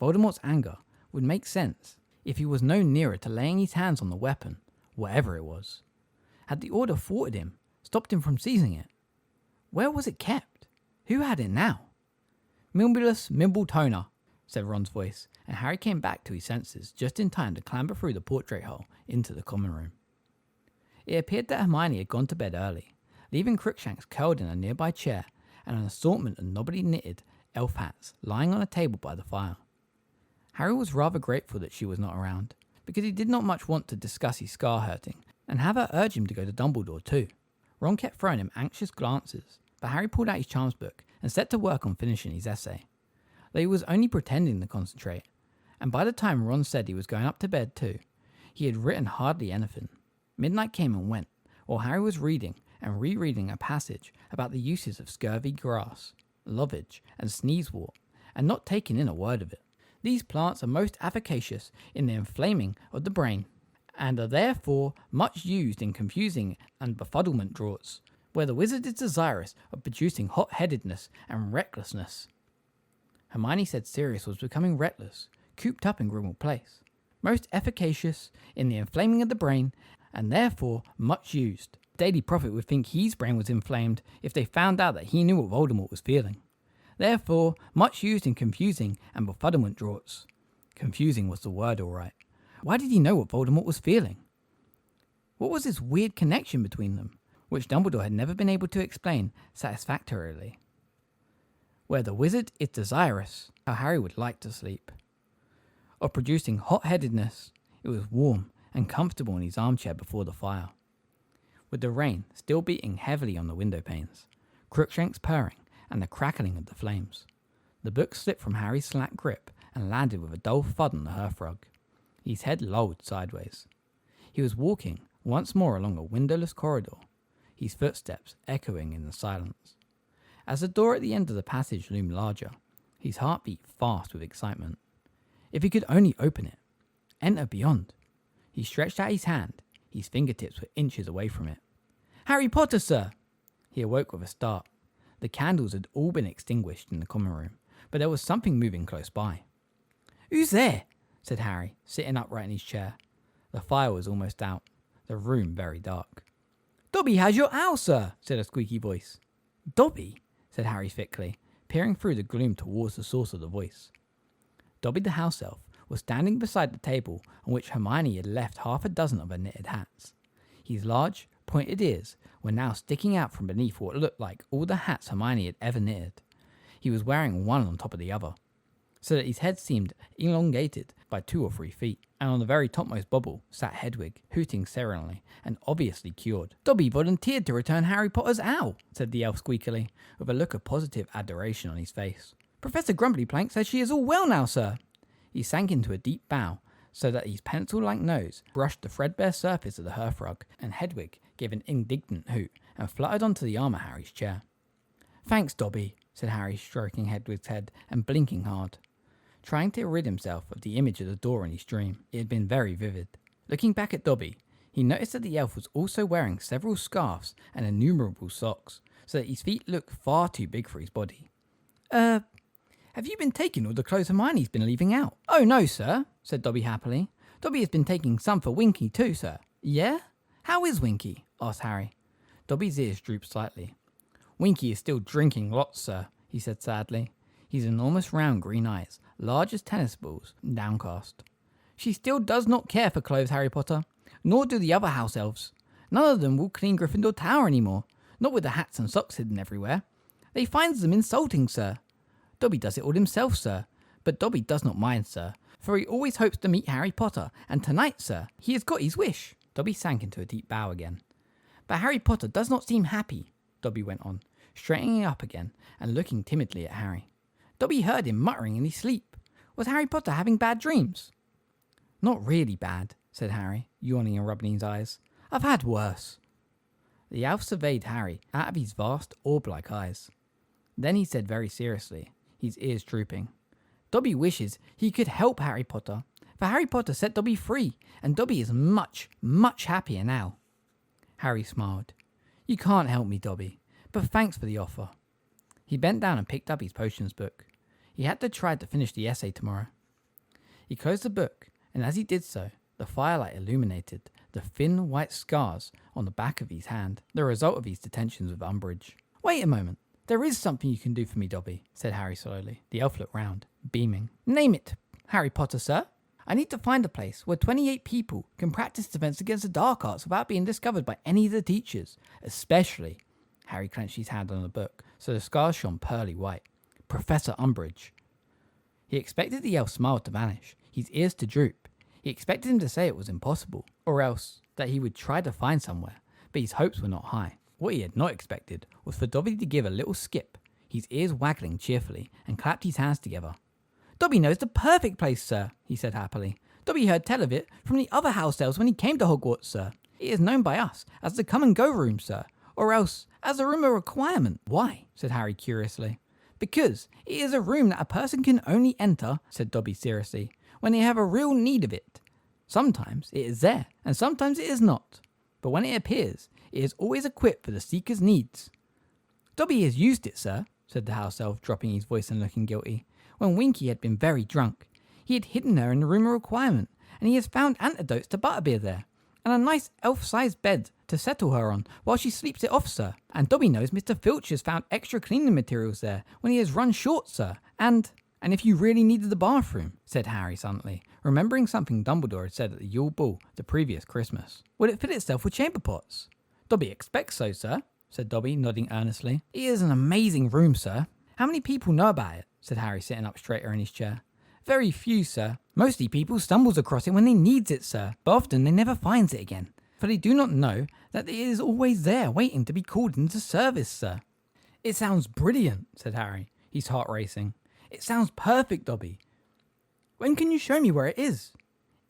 Speaker 2: Voldemort's anger would make sense if he was no nearer to laying his hands on the weapon, whatever it was. Had the Order thwarted him, stopped him from seizing it? Where was it kept? Who had it now? Mimulus Mimbletoner, said Ron's voice, and Harry came back to his senses just in time to clamber through the portrait hole into the common room. It appeared that Hermione had gone to bed early, leaving Crookshanks curled in a nearby chair and an assortment of nobbly knitted elf hats lying on a table by the fire. Harry was rather grateful that she was not around, because he did not much want to discuss his scar hurting and have her urge him to go to Dumbledore too. Ron kept throwing him anxious glances, but Harry pulled out his charms book and set to work on finishing his essay. Though he was only pretending to concentrate, and by the time Ron said he was going up to bed too, he had written hardly anything. Midnight came and went, while Harry was reading and rereading a passage about the uses of scurvy grass, lovage, and sneezewort, and not taking in a word of it. These plants are most efficacious in the inflaming of the brain, and are therefore much used in confusing and befuddlement draughts, where the wizard is desirous of producing hot-headedness and recklessness. Hermione said Sirius was becoming reckless, cooped up in Grimmauld Place. Most efficacious in the inflaming of the brain, and therefore much used. Daily Prophet would think his brain was inflamed if they found out that he knew what Voldemort was feeling. Therefore, much used in confusing and befuddlement draughts. Confusing was the word, all right. Why did he know what Voldemort was feeling? What was this weird connection between them, which Dumbledore had never been able to explain satisfactorily? Where the wizard is desirous, how Harry would like to sleep. Of producing hot-headedness, it was warm and comfortable in his armchair before the fire. With the rain still beating heavily on the window panes, Crookshanks purring, and the crackling of the flames. The book slipped from Harry's slack grip and landed with a dull thud on the hearthrug. His head lolled sideways. He was walking once more along a windowless corridor, his footsteps echoing in the silence. As the door at the end of the passage loomed larger, his heart beat fast with excitement. If he could only open it, enter beyond. He stretched out his hand, his fingertips were inches away from it. Harry Potter, sir! He awoke with a start. The candles had all been extinguished in the common room, but there was something moving close by. Who's there? Said Harry, sitting upright in his chair. The fire was almost out, the room very dark. Dobby has your owl, sir, said a squeaky voice. Dobby? Said Harry thickly, peering through the gloom towards the source of the voice. Dobby the house elf was standing beside the table on which Hermione had left half a dozen of her knitted hats. His large, pointed ears were now sticking out from beneath what looked like all the hats Hermione had ever knitted. He was wearing one on top of the other, so that his head seemed elongated by 2 or 3 feet, and on the very topmost bobble sat Hedwig, hooting serenely and obviously cured. Dobby volunteered to return Harry Potter's owl, said the elf squeakily, with a look of positive adoration on his face. Professor Grumblyplank says she is all well now, sir. He sank into a deep bow, so that his pencil-like nose brushed the threadbare surface of the hearthrug, and Hedwig gave an indignant hoot and fluttered onto the arm of Harry's chair. Thanks, Dobby, said Harry, stroking Hedwig's head and blinking hard, trying to rid himself of the image of the door in his dream. It had been very vivid. Looking back at Dobby, he noticed that the elf was also wearing several scarves and innumerable socks, so that his feet looked far too big for his body. Have you been taking all the clothes Hermione's been leaving out? Oh no, sir, said Dobby happily. Dobby has been taking some for Winky too, sir. Yeah? How is Winky? Asked Harry. Dobby's ears drooped slightly. Winky is still drinking lots, sir, he said sadly. His enormous round green eyes, large as tennis balls, downcast. She still does not care for clothes, Harry Potter, nor do the other house elves. None of them will clean Gryffindor Tower anymore, not with the hats and socks hidden everywhere. They finds them insulting, sir. Dobby does it all himself, sir, but Dobby does not mind, sir, for he always hopes to meet Harry Potter, and tonight, sir, he has got his wish. Dobby sank into a deep bow again. But Harry Potter does not seem happy, Dobby went on, straightening up again and looking timidly at Harry. Dobby heard him muttering in his sleep. Was Harry Potter having bad dreams? Not really bad, said Harry, yawning and rubbing his eyes. I've had worse. The elf surveyed Harry out of his vast orb-like eyes. Then he said very seriously, his ears drooping, Dobby wishes he could help Harry Potter, for Harry Potter set Dobby free, and Dobby is much, much happier now. Harry smiled. You can't help me, Dobby, but thanks for the offer. He bent down and picked up his potions book. He had to try to finish the essay tomorrow. He closed the book, and as he did so, the firelight illuminated the thin white scars on the back of his hand, the result of his detentions with Umbridge. Wait a moment. There is something you can do for me, Dobby, said Harry slowly. The elf looked round, beaming. Name it, Harry Potter, sir. I need to find a place where 28 people can practice defense against the dark arts without being discovered by any of the teachers, especially, Harry clenched his hand on the book, so the scars shone pearly white, Professor Umbridge. He expected the elf's smile to vanish, his ears to droop. He expected him to say it was impossible, or else that he would try to find somewhere, but his hopes were not high. What he had not expected was for Dobby to give a little skip, his ears waggling cheerfully, and clapped his hands together. Dobby knows the perfect place, sir, he said happily. Dobby heard tell of it from the other house elves when he came to Hogwarts, sir. It is known by us as the come-and-go room, sir, or else as a room of requirement. Why? Said Harry curiously. Because it is a room that a person can only enter, said Dobby seriously, when they have a real need of it. Sometimes it is there, and sometimes it is not. But when it appears, it is always equipped for the seeker's needs. Dobby has used it, sir, said the house elf, dropping his voice and looking guilty. When Winky had been very drunk, he had hidden her in the room of requirement, and he has found antidotes to butterbeer there, and a nice elf-sized bed to settle her on while she sleeps it off, sir. And Dobby knows Mr. Filch has found extra cleaning materials there when he has run short, sir. And if you really needed the bathroom, said Harry suddenly, remembering something Dumbledore had said at the Yule Ball the previous Christmas. Would it fit itself with chamber pots? Dobby expects so, sir, said Dobby, nodding earnestly. It is an amazing room, sir. How many people know about it? Said Harry, sitting up straighter in his chair. Very few, sir. Mostly people stumbles across it when they needs it, sir, but often they never finds it again, for they do not know that it is always there waiting to be called into service, sir. It sounds brilliant, said Harry, his heart racing. It sounds perfect, Dobby. When can you show me where it is?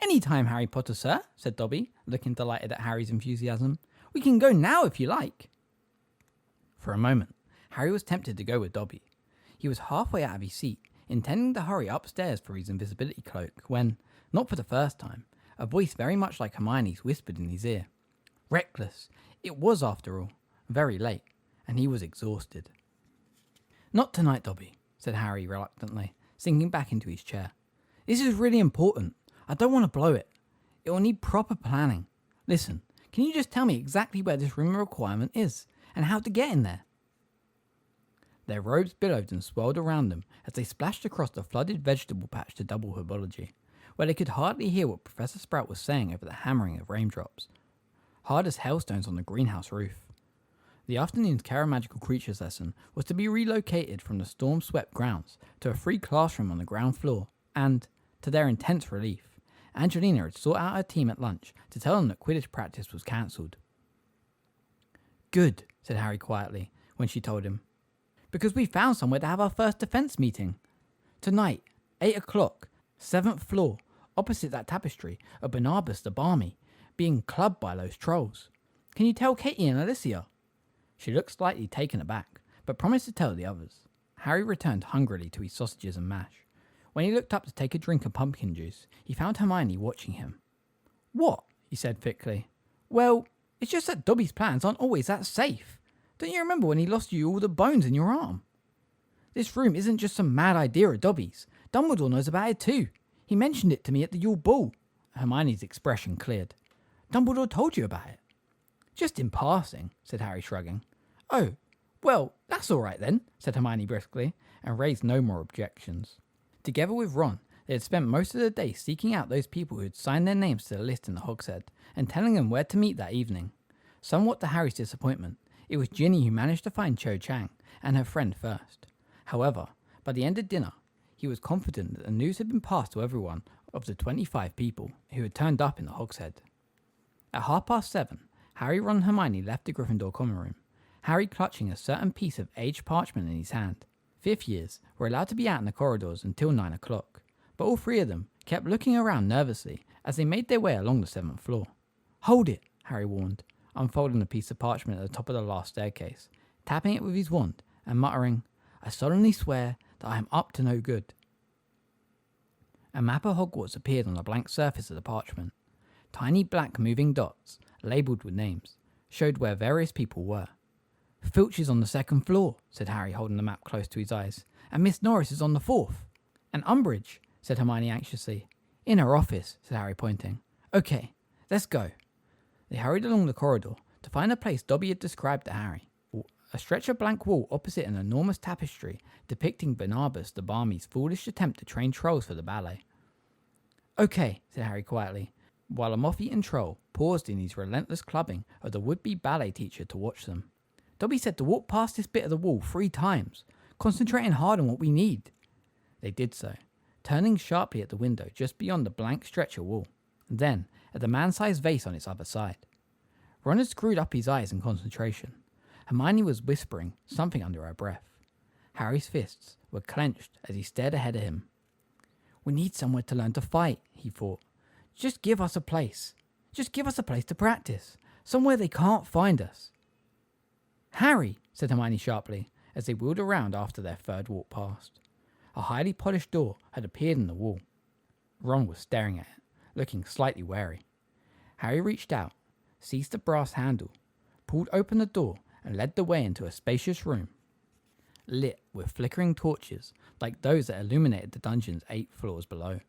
Speaker 2: Any time, Harry Potter, sir, said Dobby, looking delighted at Harry's enthusiasm. We can go now if you like. For a moment, Harry was tempted to go with Dobby. He was halfway out of his seat, intending to hurry upstairs for his invisibility cloak, when, not for the first time, a voice very much like Hermione's whispered in his ear. Reckless. It was, after all, very late, and he was exhausted. Not tonight, Dobby, said Harry reluctantly, sinking back into his chair. This is really important. I don't want to blow it. It will need proper planning. Listen, can you just tell me exactly where this room of requirement is, and how to get in there? Their robes billowed and swirled around them as they splashed across the flooded vegetable patch to double herbology, where they could hardly hear what Professor Sprout was saying over the hammering of raindrops, hard as hailstones on the greenhouse roof. The afternoon's Magical Creatures lesson was to be relocated from the storm-swept grounds to a free classroom on the ground floor, and, to their intense relief, Angelina had sought out her team at lunch to tell them that Quidditch practice was cancelled. Good, said Harry quietly, when she told him. Because we found somewhere to have our first defence meeting. Tonight, 8 o'clock, 7th floor, opposite that tapestry of Barnabas the Barmy, being clubbed by those trolls. Can you tell Katie and Alicia? She looked slightly taken aback, but promised to tell the others. Harry returned hungrily to his sausages and mash. When he looked up to take a drink of pumpkin juice, he found Hermione watching him. What? He said thickly. Well, it's just that Dobby's plans aren't always that safe. Don't you remember when he lost you all the bones in your arm? This room isn't just some mad idea of Dobby's. Dumbledore knows about it too. He mentioned it to me at the Yule Ball. Hermione's expression cleared. Dumbledore told you about it. Just in passing, said Harry, shrugging. Oh, well, that's all right then, said Hermione briskly, and raised no more objections. Together with Ron, they had spent most of the day seeking out those people who had signed their names to the list in the Hogshead, and telling them where to meet that evening. Somewhat to Harry's disappointment, it was Ginny who managed to find Cho Chang and her friend first. However, by the end of dinner, he was confident that the news had been passed to everyone of the 25 people who had turned up in the Hogshead. At 7:30, Harry, Ron and Hermione left the Gryffindor common room, Harry clutching a certain piece of aged parchment in his hand. Fifth years were allowed to be out in the corridors until 9 o'clock, but all three of them kept looking around nervously as they made their way along the 7th floor. Hold it, Harry warned, unfolding the piece of parchment at the top of the last staircase, tapping it with his wand and muttering, I solemnly swear that I am up to no good. A map of Hogwarts appeared on the blank surface of the parchment. Tiny black moving dots, labelled with names, showed where various people were. Filch is on the 2nd floor, said Harry, holding the map close to his eyes, and Miss Norris is on the 4th. And Umbridge, said Hermione anxiously. In her office, said Harry, pointing. Okay, let's go. They hurried along the corridor to find a place Dobby had described to Harry. A stretch of blank wall opposite an enormous tapestry depicting Barnabas the Barmy's foolish attempt to train trolls for the ballet. Okay, said Harry quietly, while a moth-eaten troll paused in his relentless clubbing of the would-be ballet teacher to watch them. Dobby said to walk past this bit of the wall 3 times, concentrating hard on what we need. They did so, turning sharply at the window just beyond the blank stretch of wall, and then at the man-sized vase on its other side. Ron had screwed up his eyes in concentration. Hermione was whispering something under her breath. Harry's fists were clenched as he stared ahead of him. We need somewhere to learn to fight, he thought. Just give us a place. Just give us a place to practice. Somewhere they can't find us. Harry, said Hermione sharply, as they wheeled around after their third walk past. A highly polished door had appeared in the wall. Ron was staring at it, looking slightly wary. Harry reached out, seized the brass handle, pulled open the door, and led the way into a spacious room, lit with flickering torches like those that illuminated the dungeon's 8 floors below.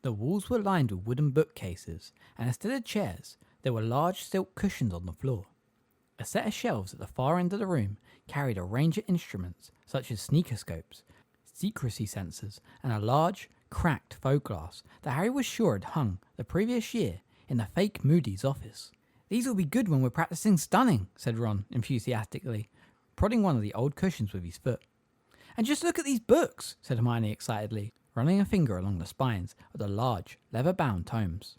Speaker 2: The walls were lined with wooden bookcases, and instead of chairs, there were large silk cushions on the floor. A set of shelves at the far end of the room carried a range of instruments such as sneakoscopes, secrecy sensors, and a large, cracked faux glass that Harry was sure had hung the previous year in the fake Moody's office. These will be good when we're practicing stunning, said Ron enthusiastically, prodding one of the old cushions with his foot. And just look at these books, said Hermione excitedly, running a finger along the spines of the large, leather-bound tomes.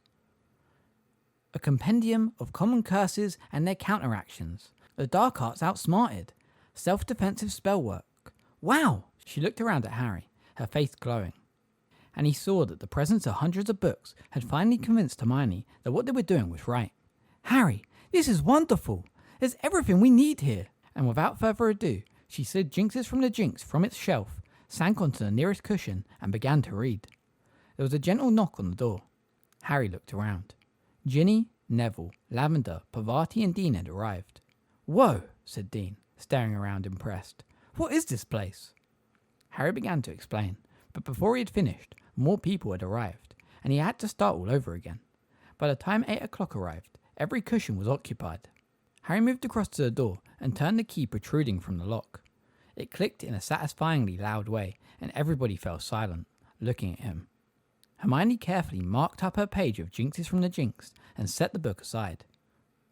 Speaker 2: A compendium of common curses and their counteractions. The dark arts outsmarted. Self-defensive spell work. Wow! She looked around at Harry, her face glowing. And he saw that the presence of hundreds of books had finally convinced Hermione that what they were doing was right. Harry, this is wonderful. There's everything we need here. And without further ado, she slid Jinxes from the Jinx from its shelf, sank onto the nearest cushion, and began to read. There was a gentle knock on the door. Harry looked around. Ginny, Neville, Lavender, Parvati, and Dean had arrived. Whoa, said Dean, staring around impressed. What is this place? Harry began to explain, but before he had finished, more people had arrived, and he had to start all over again. By the time 8 o'clock arrived, every cushion was occupied. Harry moved across to the door and turned the key protruding from the lock. It clicked in a satisfyingly loud way, and everybody fell silent, looking at him. Hermione carefully marked up her page of Jinxes from the Jinx and set the book aside.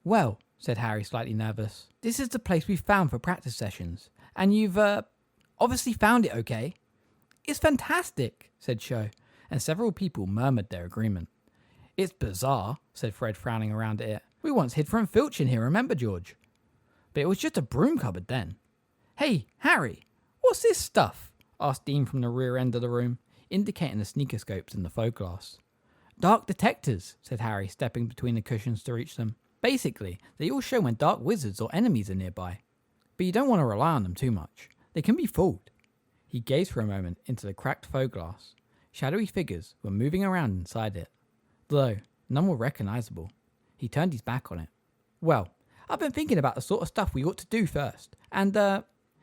Speaker 2: Well, said Harry, slightly nervous, this is the place we've found for practice sessions, and you've, obviously found it okay. It's fantastic, said Cho, and several people murmured their agreement. It's bizarre, said Fred, frowning around at it. We once hid from Filch in here, remember, George? But it was just a broom cupboard then. Hey, Harry, what's this stuff? Asked Dean from the rear end of the room, indicating the sneakoscopes and the faux glass. Dark detectors, said Harry, stepping between the cushions to reach them. Basically, they all show when dark wizards or enemies are nearby. But you don't want to rely on them too much. They can be fooled. He gazed for a moment into the cracked faux glass. Shadowy figures were moving around inside it, though none were recognizable. He turned his back on it. Well, I've been thinking about the sort of stuff we ought to do first. And,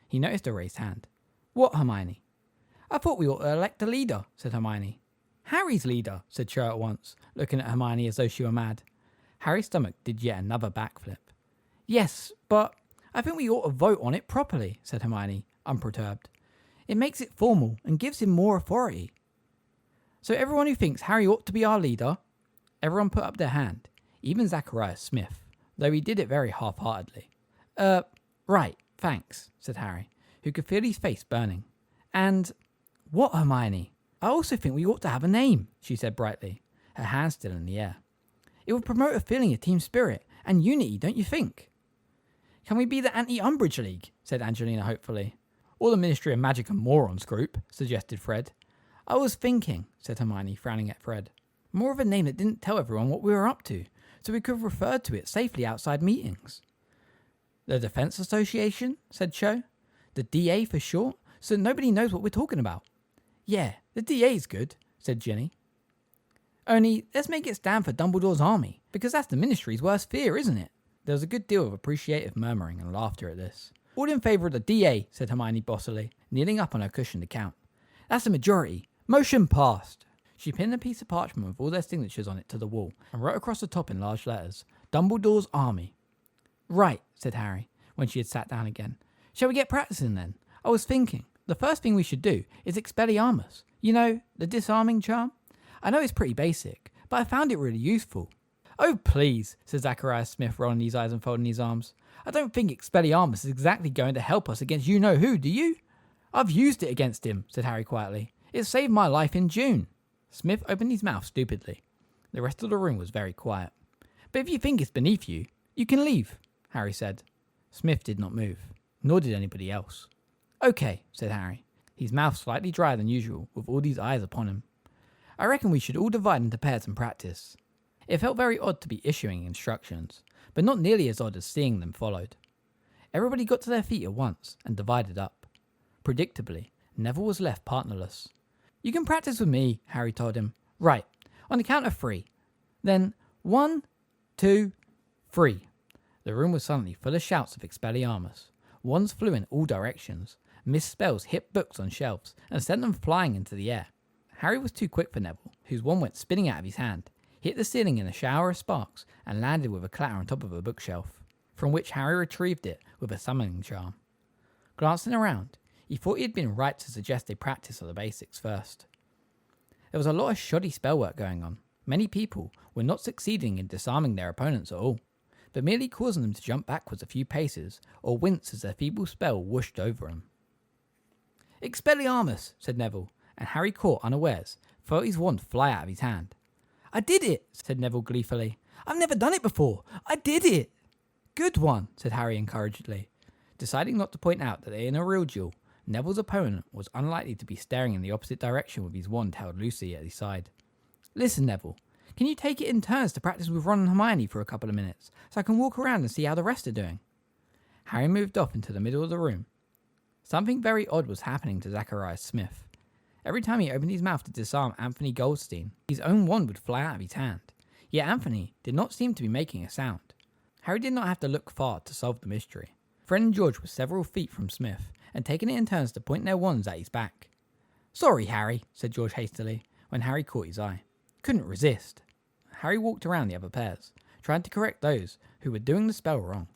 Speaker 2: he noticed a raised hand. What, Hermione? I thought we ought to elect a leader, said Hermione. Harry's leader, said Cho at once, looking at Hermione as though she were mad. Harry's stomach did yet another backflip. Yes, but I think we ought to vote on it properly, said Hermione, unperturbed. It makes it formal and gives him more authority. So everyone who thinks Harry ought to be our leader? Everyone put up their hand, even Zacharias Smith, though he did it very half-heartedly. Right, thanks, said Harry, who could feel his face burning. And what, Hermione? I also think we ought to have a name, she said brightly, her hand still in the air. It would promote a feeling of team spirit and unity, don't you think? Can we be the Anti-Umbridge League? Said Angelina hopefully. Or the Ministry of Magic and Morons group, suggested Fred. I was thinking, said Hermione, frowning at Fred. More of a name that didn't tell everyone what we were up to, so we could refer to it safely outside meetings. The Defence Association? Said Cho. The DA for short, so nobody knows what we're talking about. Yeah, the DA's good, said Ginny. Only, let's make it stand for Dumbledore's Army, because that's the Ministry's worst fear, isn't it? There was a good deal of appreciative murmuring and laughter at this. All in favour of the DA, said Hermione bossily, kneeling up on her cushion to count. That's a majority. Motion passed. She pinned a piece of parchment with all their signatures on it to the wall and wrote across the top in large letters, Dumbledore's Army. Right, said Harry, when she had sat down again. Shall we get practicing then? I was thinking, the first thing we should do is Expelliarmus. You know, the disarming charm? I know it's pretty basic, but I found it really useful. Oh, please, said Zacharias Smith, rolling his eyes and folding his arms. I don't think Expelliarmus is exactly going to help us against you-know-who, do you? I've used it against him, said Harry quietly. It saved my life in June. Smith opened his mouth stupidly. The rest of the room was very quiet. But if you think it's beneath you, you can leave, Harry said. Smith did not move, nor did anybody else. Okay, said Harry, his mouth slightly drier than usual, with all these eyes upon him. I reckon we should all divide into pairs and practice. It felt very odd to be issuing instructions, but not nearly as odd as seeing them followed. Everybody got to their feet at once and divided up. Predictably, Neville was left partnerless. You can practice with me, Harry told him. Right, on the count of 3. Then 1, 2, 3. The room was suddenly full of shouts of Expelliarmus. Wands flew in all directions. Miss Spells hit books on shelves and sent them flying into the air. Harry was too quick for Neville, whose wand went spinning out of his hand, hit the ceiling in a shower of sparks, and landed with a clatter on top of a bookshelf, from which Harry retrieved it with a summoning charm. Glancing around, he thought he had been right to suggest a practice of the basics first. There was a lot of shoddy spellwork going on. Many people were not succeeding in disarming their opponents at all, but merely causing them to jump backwards a few paces or wince as their feeble spell whooshed over them. Expelliarmus, said Neville, and Harry caught unawares, felt his wand fly out of his hand. I did it, said Neville gleefully. I've never done it before. I did it. Good one, said Harry encouragedly. Deciding not to point out that in a real duel, Neville's opponent was unlikely to be staring in the opposite direction with his wand held loosely at his side. Listen, Neville, can you take it in turns to practice with Ron and Hermione for a couple of minutes, so I can walk around and see how the rest are doing? Harry moved off into the middle of the room. Something very odd was happening to Zacharias Smith. Every time he opened his mouth to disarm Anthony Goldstein, his own wand would fly out of his hand. Yet Anthony did not seem to be making a sound. Harry did not have to look far to solve the mystery. Fred and George were several feet from Smith, and taking it in turns to point their wands at his back. Sorry, Harry, said George hastily, when Harry caught his eye. Couldn't resist. Harry walked around the other pairs, trying to correct those who were doing the spell wrong.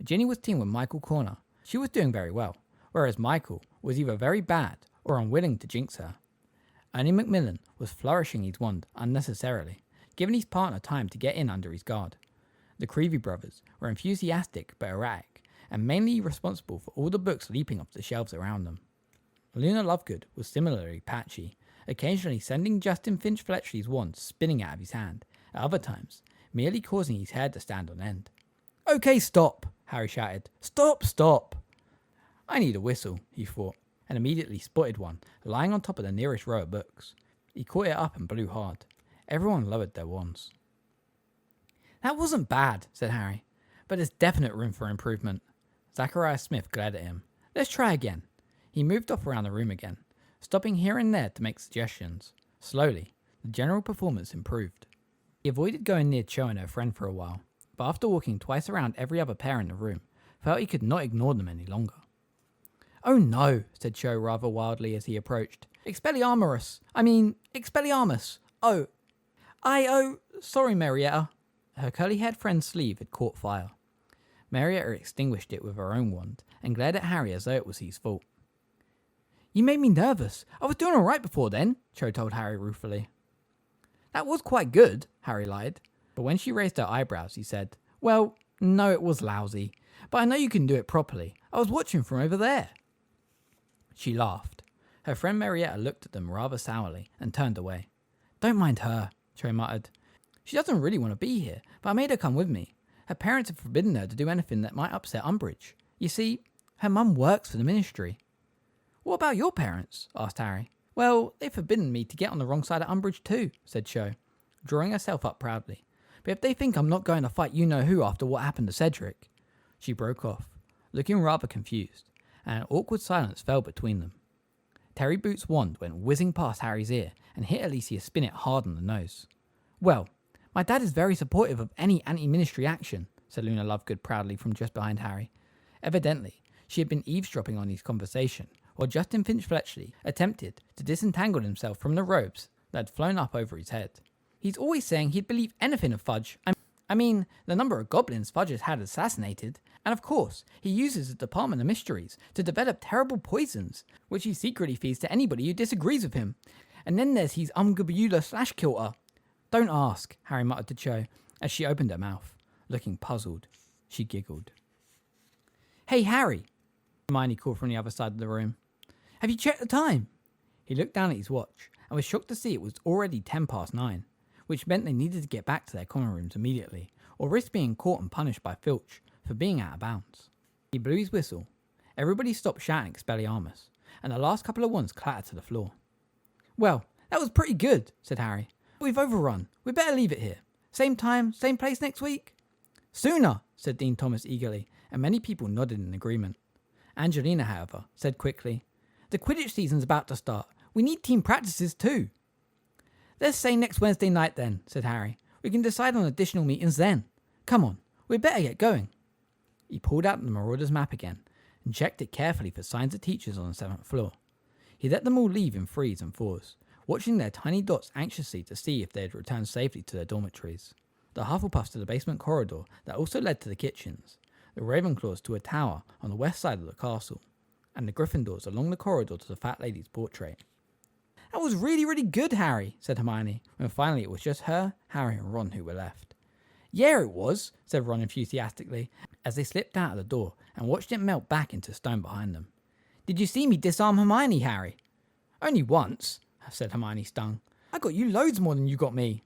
Speaker 2: Ginny was teamed with Michael Corner. She was doing very well, whereas Michael was either very bad or unwilling to jinx her. Ernie Macmillan was flourishing his wand unnecessarily, giving his partner time to get in under his guard. The Creevy brothers were enthusiastic but erratic, and mainly responsible for all the books leaping off the shelves around them. Luna Lovegood was similarly patchy, occasionally sending Justin Finch Fletchley's wand spinning out of his hand, at other times merely causing his hair to stand on end. Okay, stop, Harry shouted. Stop! I need a whistle, he thought, and immediately spotted one lying on top of the nearest row of books. He caught it up and blew hard. Everyone lowered their wands. That wasn't bad, said Harry, but there's definite room for improvement. Zacharias Smith glared at him. Let's try again. He moved off around the room again, stopping here and there to make suggestions. Slowly, the general performance improved. He avoided going near Cho and her friend for a while, but after walking twice around every other pair in the room, felt he could not ignore them any longer. "Oh no," said Cho rather wildly as he approached. Expelliarmus! Oh, sorry, Marietta." Her curly-haired friend's sleeve had caught fire. Marietta extinguished it with her own wand and glared at Harry as though it was his fault. "You made me nervous. I was doing all right before then," Cho told Harry ruefully. "That was quite good," Harry lied. But when she raised her eyebrows, he said, "Well, no, it was lousy. But I know you can do it properly. I was watching from over there." She laughed. Her friend Marietta looked at them rather sourly and turned away. "Don't mind her," Cho muttered. "She doesn't really want to be here, but I made her come with me. Her parents have forbidden her to do anything that might upset Umbridge. You see, her mum works for the ministry." "What about your parents?" asked Harry. "Well, they've forbidden me to get on the wrong side of Umbridge too," said Cho, drawing herself up proudly. "But if they think I'm not going to fight you-know-who after what happened to Cedric..." She broke off, looking rather confused, and an awkward silence fell between them. Terry Boots' wand went whizzing past Harry's ear and hit Alicia Spinnet hard on the nose. "Well, my dad is very supportive of any anti-ministry action," said Luna Lovegood proudly from just behind Harry. Evidently, she had been eavesdropping on his conversation, while Justin Finch-Fletchley attempted to disentangle himself from the robes that had flown up over his head. "He's always saying he'd believe anything of Fudge. I mean, the number of goblins Fudge has had assassinated. And of course, he uses the Department of Mysteries to develop terrible poisons, which he secretly feeds to anybody who disagrees with him. And then there's his Umgabula/Kilter. Don't ask," Harry muttered to Cho, as she opened her mouth. Looking puzzled, she giggled. "Hey, Harry," Hermione called from the other side of the room. "Have you checked the time?" He looked down at his watch and was shocked to see it was already 9:10, which meant they needed to get back to their common rooms immediately, or risk being caught and punished by Filch for being out of bounds. He blew his whistle. Everybody stopped shouting Expelliarmus, and the last couple of wands clattered to the floor. "Well, that was pretty good," said Harry. "We've overrun. We'd better leave it here. Same time, same place next week?" "Sooner," said Dean Thomas eagerly, and many people nodded in agreement. Angelina, however, said quickly, "The Quidditch season's about to start. We need team practices too." "Let's say next Wednesday night then," said Harry. "We can decide on additional meetings then. Come on, we'd better get going." He pulled out the Marauder's map again and checked it carefully for signs of teachers on the 7th floor. He let them all leave in 3s and 4s, watching their tiny dots anxiously to see if they had returned safely to their dormitories. The Hufflepuffs to the basement corridor that also led to the kitchens, the Ravenclaws to a tower on the west side of the castle, and the Gryffindors along the corridor to the Fat Lady's portrait. "That was really, really good, Harry," said Hermione, when finally it was just her, Harry and Ron who were left. "Yeah, it was," said Ron enthusiastically, as they slipped out of the door and watched it melt back into stone behind them. "Did you see me disarm Hermione, Harry?" "Only once," said Hermione, stung. "I got you loads more than you got me."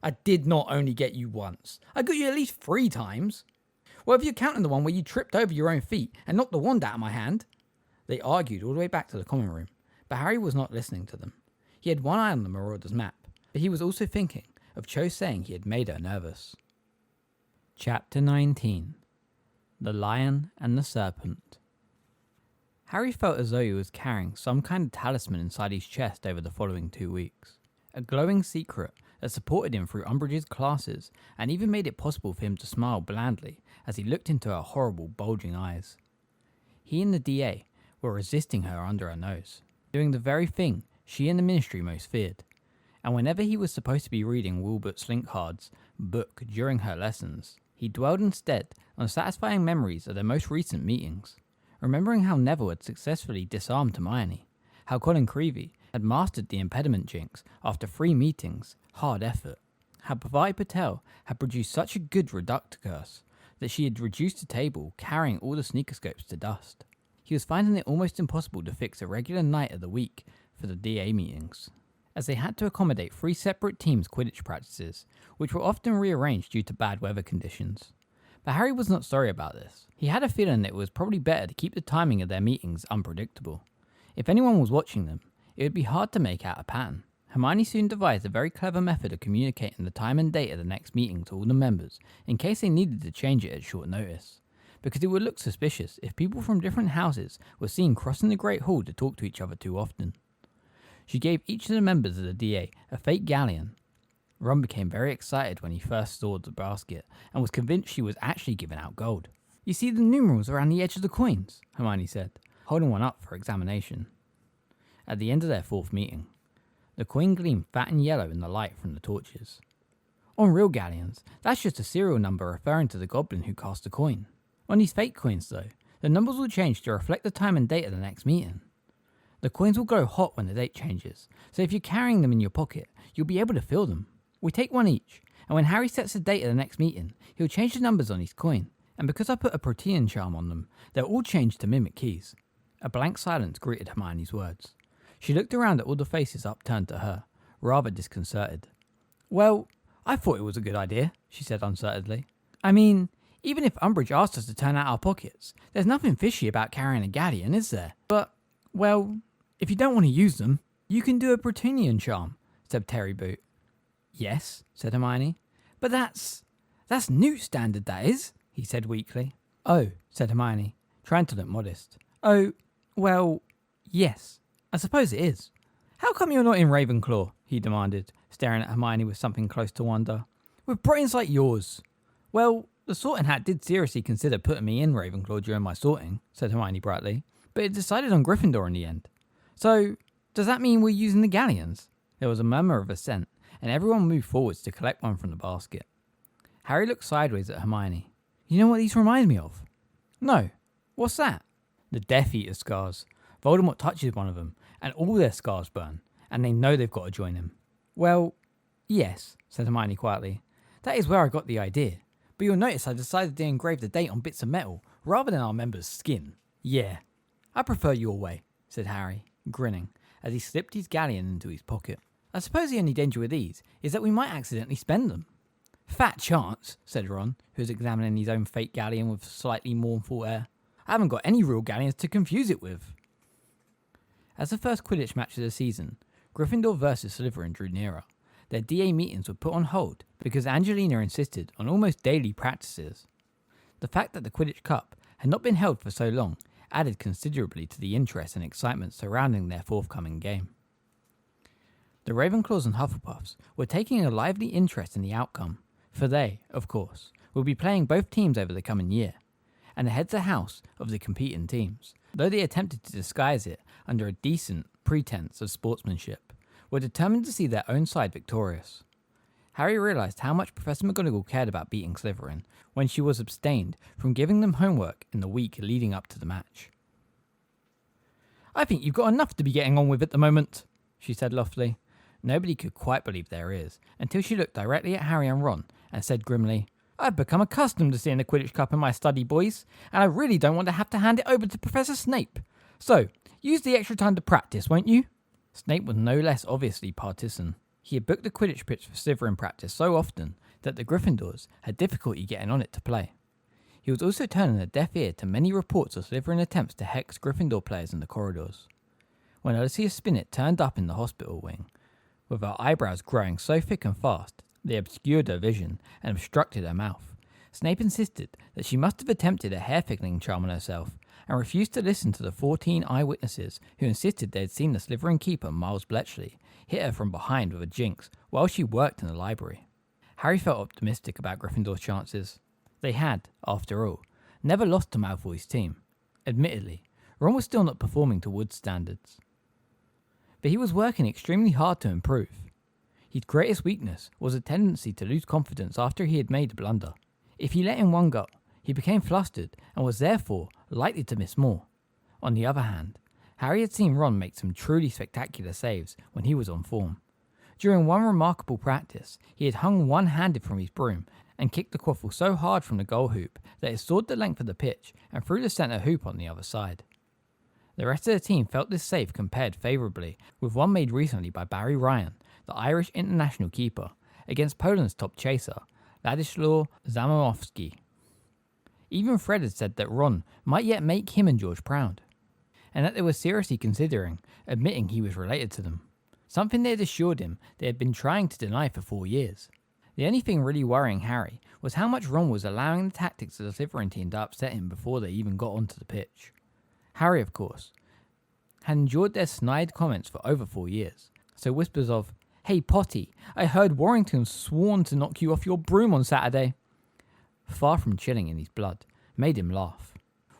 Speaker 2: "I did not only get you once. I got you at least 3 times. Well, if you're counting the one where you tripped over your own feet and knocked the wand out of my hand." They argued all the way back to the common room, but Harry was not listening to them. He had one eye on the Marauder's map, but he was also thinking of Cho saying he had made her nervous. Chapter 19. The Lion and the Serpent. Harry felt as though he was carrying some kind of talisman inside his chest over the following 2 weeks. A glowing secret that supported him through Umbridge's classes and even made it possible for him to smile blandly as he looked into her horrible, bulging eyes. He and the DA were resisting her under her nose, doing the very thing she and the Ministry most feared. And whenever he was supposed to be reading Wilbert Slinkhard's book during her lessons, he dwelled instead on satisfying memories of their most recent meetings, remembering how Neville had successfully disarmed Hermione, how Colin Creevey had mastered the impediment jinx after 3 meetings, hard effort, how Bhavai Patel had produced such a good reducticurse that she had reduced the table, carrying all the sneakerscopes to dust. He was finding it almost impossible to fix a regular night of the week for the DA meetings, as they had to accommodate 3 separate teams' Quidditch practices, which were often rearranged due to bad weather conditions. But Harry was not sorry about this. He had a feeling that it was probably better to keep the timing of their meetings unpredictable. If anyone was watching them, it would be hard to make out a pattern. Hermione soon devised a very clever method of communicating the time and date of the next meeting to all the members, in case they needed to change it at short notice, because it would look suspicious if people from different houses were seen crossing the Great Hall to talk to each other too often. She gave each of the members of the DA a fake galleon,
Speaker 1: Ron became very excited when he first saw the basket and was convinced she was actually giving out gold. You see the numerals around the edge of the coins, Hermione said, holding one up for examination. At the end of their fourth meeting, the coin gleamed fat and yellow in the light from the torches. On real galleons, that's just a serial number referring to the goblin who cast the coin. On these fake coins, though, the numbers will change to reflect the time and date of the next meeting. The coins will glow hot when the date changes, so if you're carrying them in your pocket, you'll be able to feel them. We take one each, and when Harry sets the date of the next meeting, he'll change the numbers on each coin, and because I put a protean charm on them, they'll all change to mimic keys. A blank silence greeted Hermione's words. She looked around at all the faces upturned to her, rather disconcerted. Well, I thought it was a good idea, she said uncertainly. I mean, even if Umbridge asked us to turn out our pockets, there's nothing fishy about carrying a galleon, is there? But, well, if you don't want to use them, you can do a Protenian charm, said Terry Boot. Yes, said Hermione. But that's Newt standard, that is, he said weakly. Oh, said Hermione, trying to look modest. Oh, well, yes, I suppose it is. How come you're not in Ravenclaw? He demanded, staring at Hermione with something close to wonder. With brains like yours. Well, the sorting hat did seriously consider putting me in Ravenclaw during my sorting, said Hermione brightly, but it decided on Gryffindor in the end. So, does that mean we're using the galleons? There was a murmur of assent, and everyone moved forwards to collect one from the basket. Harry looked sideways at Hermione. You know what these remind me of? No. What's that? The Death Eater scars. Voldemort touches one of them, and all their scars burn, and they know they've got to join him. Well, yes, said Hermione quietly. That is where I got the idea. But you'll notice I decided to engrave the date on bits of metal, rather than our members' skin. Yeah, I prefer your way, said Harry, grinning, as he slipped his galleon into his pocket. I suppose the only danger with these is that we might accidentally spend them. Fat chance, said Ron, who was examining his own fake galleon with a slightly mournful air. I haven't got any real galleons to confuse it with. As the first Quidditch match of the season, Gryffindor versus Slytherin drew nearer. Their DA meetings were put on hold because Angelina insisted on almost daily practices. The fact that the Quidditch Cup had not been held for so long added considerably to the interest and excitement surrounding their forthcoming game. The Ravenclaws and Hufflepuffs were taking a lively interest in the outcome, for they, of course, will be playing both teams over the coming year, and the heads of house of the competing teams, though they attempted to disguise it under a decent pretense of sportsmanship, were determined to see their own side victorious. Harry realised how much Professor McGonagall cared about beating Slytherin when she was abstained from giving them homework in the week leading up to the match. I think you've got enough to be getting on with at the moment, she said loftily. Nobody could quite believe their ears until she looked directly at Harry and Ron and said grimly, I've become accustomed to seeing the Quidditch Cup in my study, boys, and I really don't want to have to hand it over to Professor Snape. So, use the extra time to practice, won't you? Snape was no less obviously partisan. He had booked the Quidditch pitch for Slytherin practice so often that the Gryffindors had difficulty getting on it to play. He was also turning a deaf ear to many reports of Slytherin attempts to hex Gryffindor players in the corridors. When Alicia Spinnet turned up in the hospital wing, with her eyebrows growing so thick and fast they obscured her vision and obstructed her mouth, Snape insisted that she must have attempted a hair-fickling charm on herself and refused to listen to the 14 eyewitnesses who insisted they had seen the Slytherin keeper, Miles Bletchley, hit her from behind with a jinx while she worked in the library. Harry felt optimistic about Gryffindor's chances. They had, after all, never lost to Malfoy's team. Admittedly, Ron was still not performing to Wood's standards, but he was working extremely hard to improve. His greatest weakness was a tendency to lose confidence after he had made a blunder. If he let in one go, he became flustered and was therefore likely to miss more. On the other hand, Harry had seen Ron make some truly spectacular saves when he was on form. During one remarkable practice, he had hung one-handed from his broom and kicked the quaffle so hard from the goal hoop that it soared the length of the pitch and through the centre hoop on the other side. The rest of the team felt this save compared favourably with one made recently by Barry Ryan, the Irish international keeper, against Poland's top chaser, Ladislaw Zamoyski. Even Fred had said that Ron might yet make him and George proud, and that they were seriously considering admitting he was related to them, something they had assured him they had been trying to deny for 4 years. The only thing really worrying Harry was how much Ron was allowing the tactics of the Slytherin team to upset him before they even got onto the pitch. Harry, of course, had endured their snide comments for over 4 years, so whispers of,
Speaker 2: Hey Potty, I heard Warrington's sworn to knock you off your broom on Saturday. Far from chilling in his blood, made him laugh.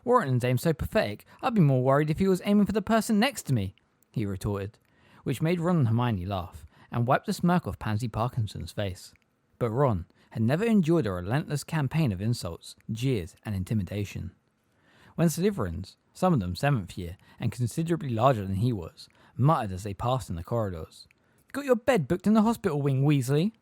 Speaker 2: Warrington's aim so pathetic, I'd be more worried if he was aiming for the person next to me, he retorted, which made Ron and Hermione laugh, and wiped the smirk off Pansy Parkinson's face. But Ron had never endured a relentless campaign of insults, jeers, and intimidation. When Slytherins, some of them 7th year, and considerably larger than he was, muttered as they passed in the corridors, "Got your bed booked in the hospital wing, Weasley?"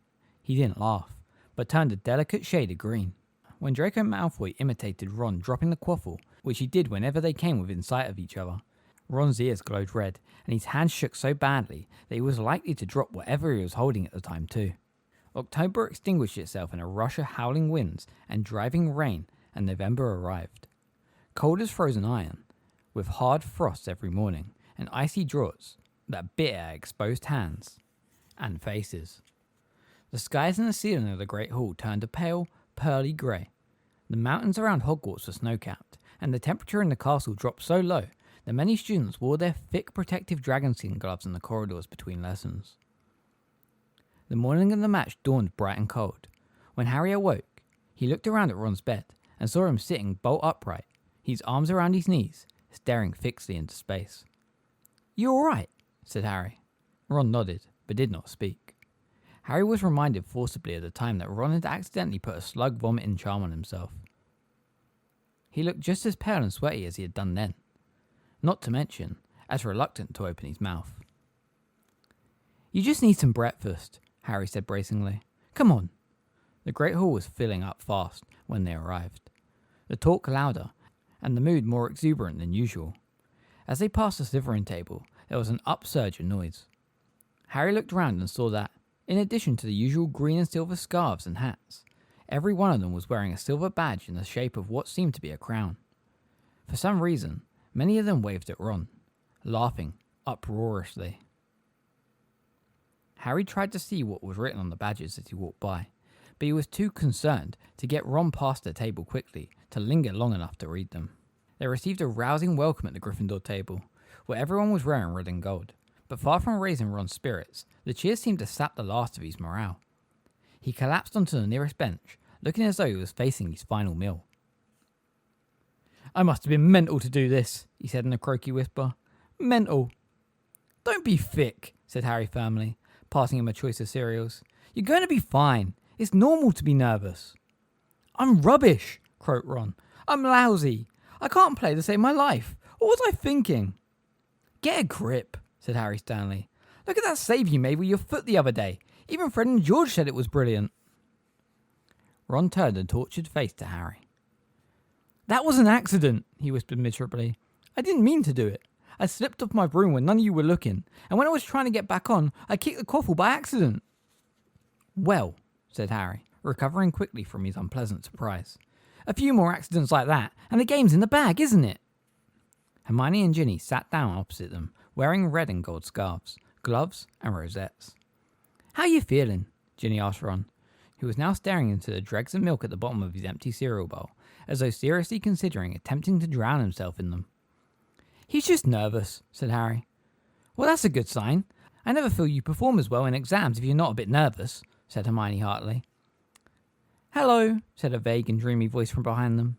Speaker 2: He didn't laugh, but turned a delicate shade of green. When Draco Malfoy imitated Ron dropping the quaffle, which he did whenever they came within sight of each other, Ron's ears glowed red, and his hands shook so badly that he was likely to drop whatever he was holding at the time too. October extinguished itself in a rush of howling winds and driving rain, and November arrived. Cold as frozen iron, with hard frosts every morning, and icy draughts that bit at exposed hands and faces. The skies and the ceiling of the Great Hall turned a pale, pearly grey. The mountains around Hogwarts were snow-capped, and the temperature in the castle dropped so low that many students wore their thick protective dragonskin gloves in the corridors between lessons. The morning of the match dawned bright and cold. When Harry awoke, he looked around at Ron's bed and saw him sitting bolt upright, his arms around his knees, staring fixedly into space. "You all right?" said Harry. Ron nodded, but did not speak. Harry was reminded forcibly of the time that Ron had accidentally put a slug vomiting charm on himself. He looked just as pale and sweaty as he had done then, not to mention as reluctant to open his mouth. "You just need some breakfast," Harry said bracingly. "Come on." The Great Hall was filling up fast when they arrived, the talk louder and the mood more exuberant than usual. As they passed the Slytherin table, there was an upsurge of noise. Harry looked round and saw that, in addition to the usual green and silver scarves and hats, every one of them was wearing a silver badge in the shape of what seemed to be a crown. For some reason, many of them waved at Ron, laughing uproariously. Harry tried to see what was written on the badges as he walked by, but he was too concerned to get Ron past the table quickly to linger long enough to read them. They received a rousing welcome at the Gryffindor table, where everyone was wearing red and gold, but far from raising Ron's spirits, the cheers seemed to sap the last of his morale. He collapsed onto the nearest bench, looking as though he was facing his final meal. "I must have been mental to do this," he said in a croaky whisper. "Mental." "Don't be thick," said Harry firmly, passing him a choice of cereals. "You're going to be fine. It's normal to be nervous." "I'm rubbish," croaked Ron. "I'm lousy. I can't play to save my life. What was I thinking?" "Get a grip," said Harry sternly. "Look at that save you made with your foot the other day. Even Fred and George said it was brilliant." Ron turned a tortured face to Harry. "That was an accident," he whispered miserably. "I didn't mean to do it. I slipped off my broom when none of you were looking, and when I was trying to get back on, I kicked the quaffle by accident." "Well," said Harry, recovering quickly from his unpleasant surprise. "A few more accidents like that, and the game's in the bag, isn't it?" Hermione and Ginny sat down opposite them, wearing red and gold scarves, gloves, and rosettes. "How you feeling?" Ginny asked Ron, who was now staring into the dregs of milk at the bottom of his empty cereal bowl, as though seriously considering attempting to drown himself in them. "He's just nervous," said Harry. "Well, that's a good sign. I never feel you perform as well in exams if you're not a bit nervous," said Hermione heartily. "Hello," said a vague and dreamy voice from behind them.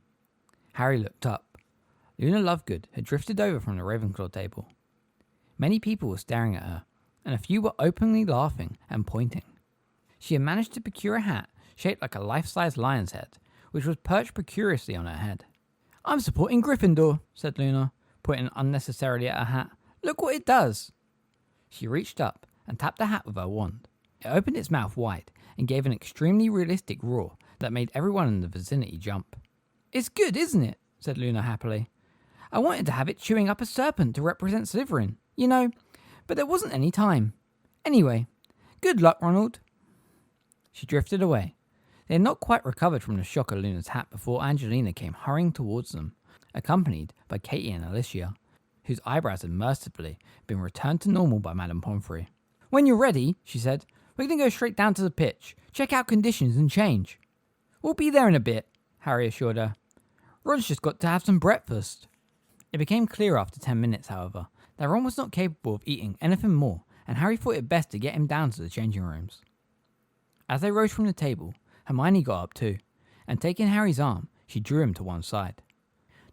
Speaker 2: Harry looked up. Luna Lovegood had drifted over from the Ravenclaw table. Many people were staring at her, and a few were openly laughing and pointing. She had managed to procure a hat shaped like a life-size lion's head, which was perched precariously on her head. "I'm supporting Gryffindor," said Luna, pointing unnecessarily at her hat. "Look what it does." She reached up and tapped the hat with her wand. It opened its mouth wide and gave an extremely realistic roar that made everyone in the vicinity jump. "It's good, isn't it?" said Luna happily. "I wanted to have it chewing up a serpent to represent Slytherin, you know, but there wasn't any time. Anyway, good luck, Ronald." She drifted away. They had not quite recovered from the shock of Luna's hat before Angelina came hurrying towards them, accompanied by Katie and Alicia, whose eyebrows had mercifully been returned to normal by Madame Pomfrey. "When you're ready," she said, "we're going to go straight down to the pitch, check out conditions and change." "We'll be there in a bit," Harry assured her. "Ron's just got to have some breakfast." It became clear after 10 minutes, however, that Ron was not capable of eating anything more,
Speaker 1: and Harry thought it best to get him down to the changing rooms. As they rose from the table, Hermione got up too, and taking Harry's arm, she drew him to one side.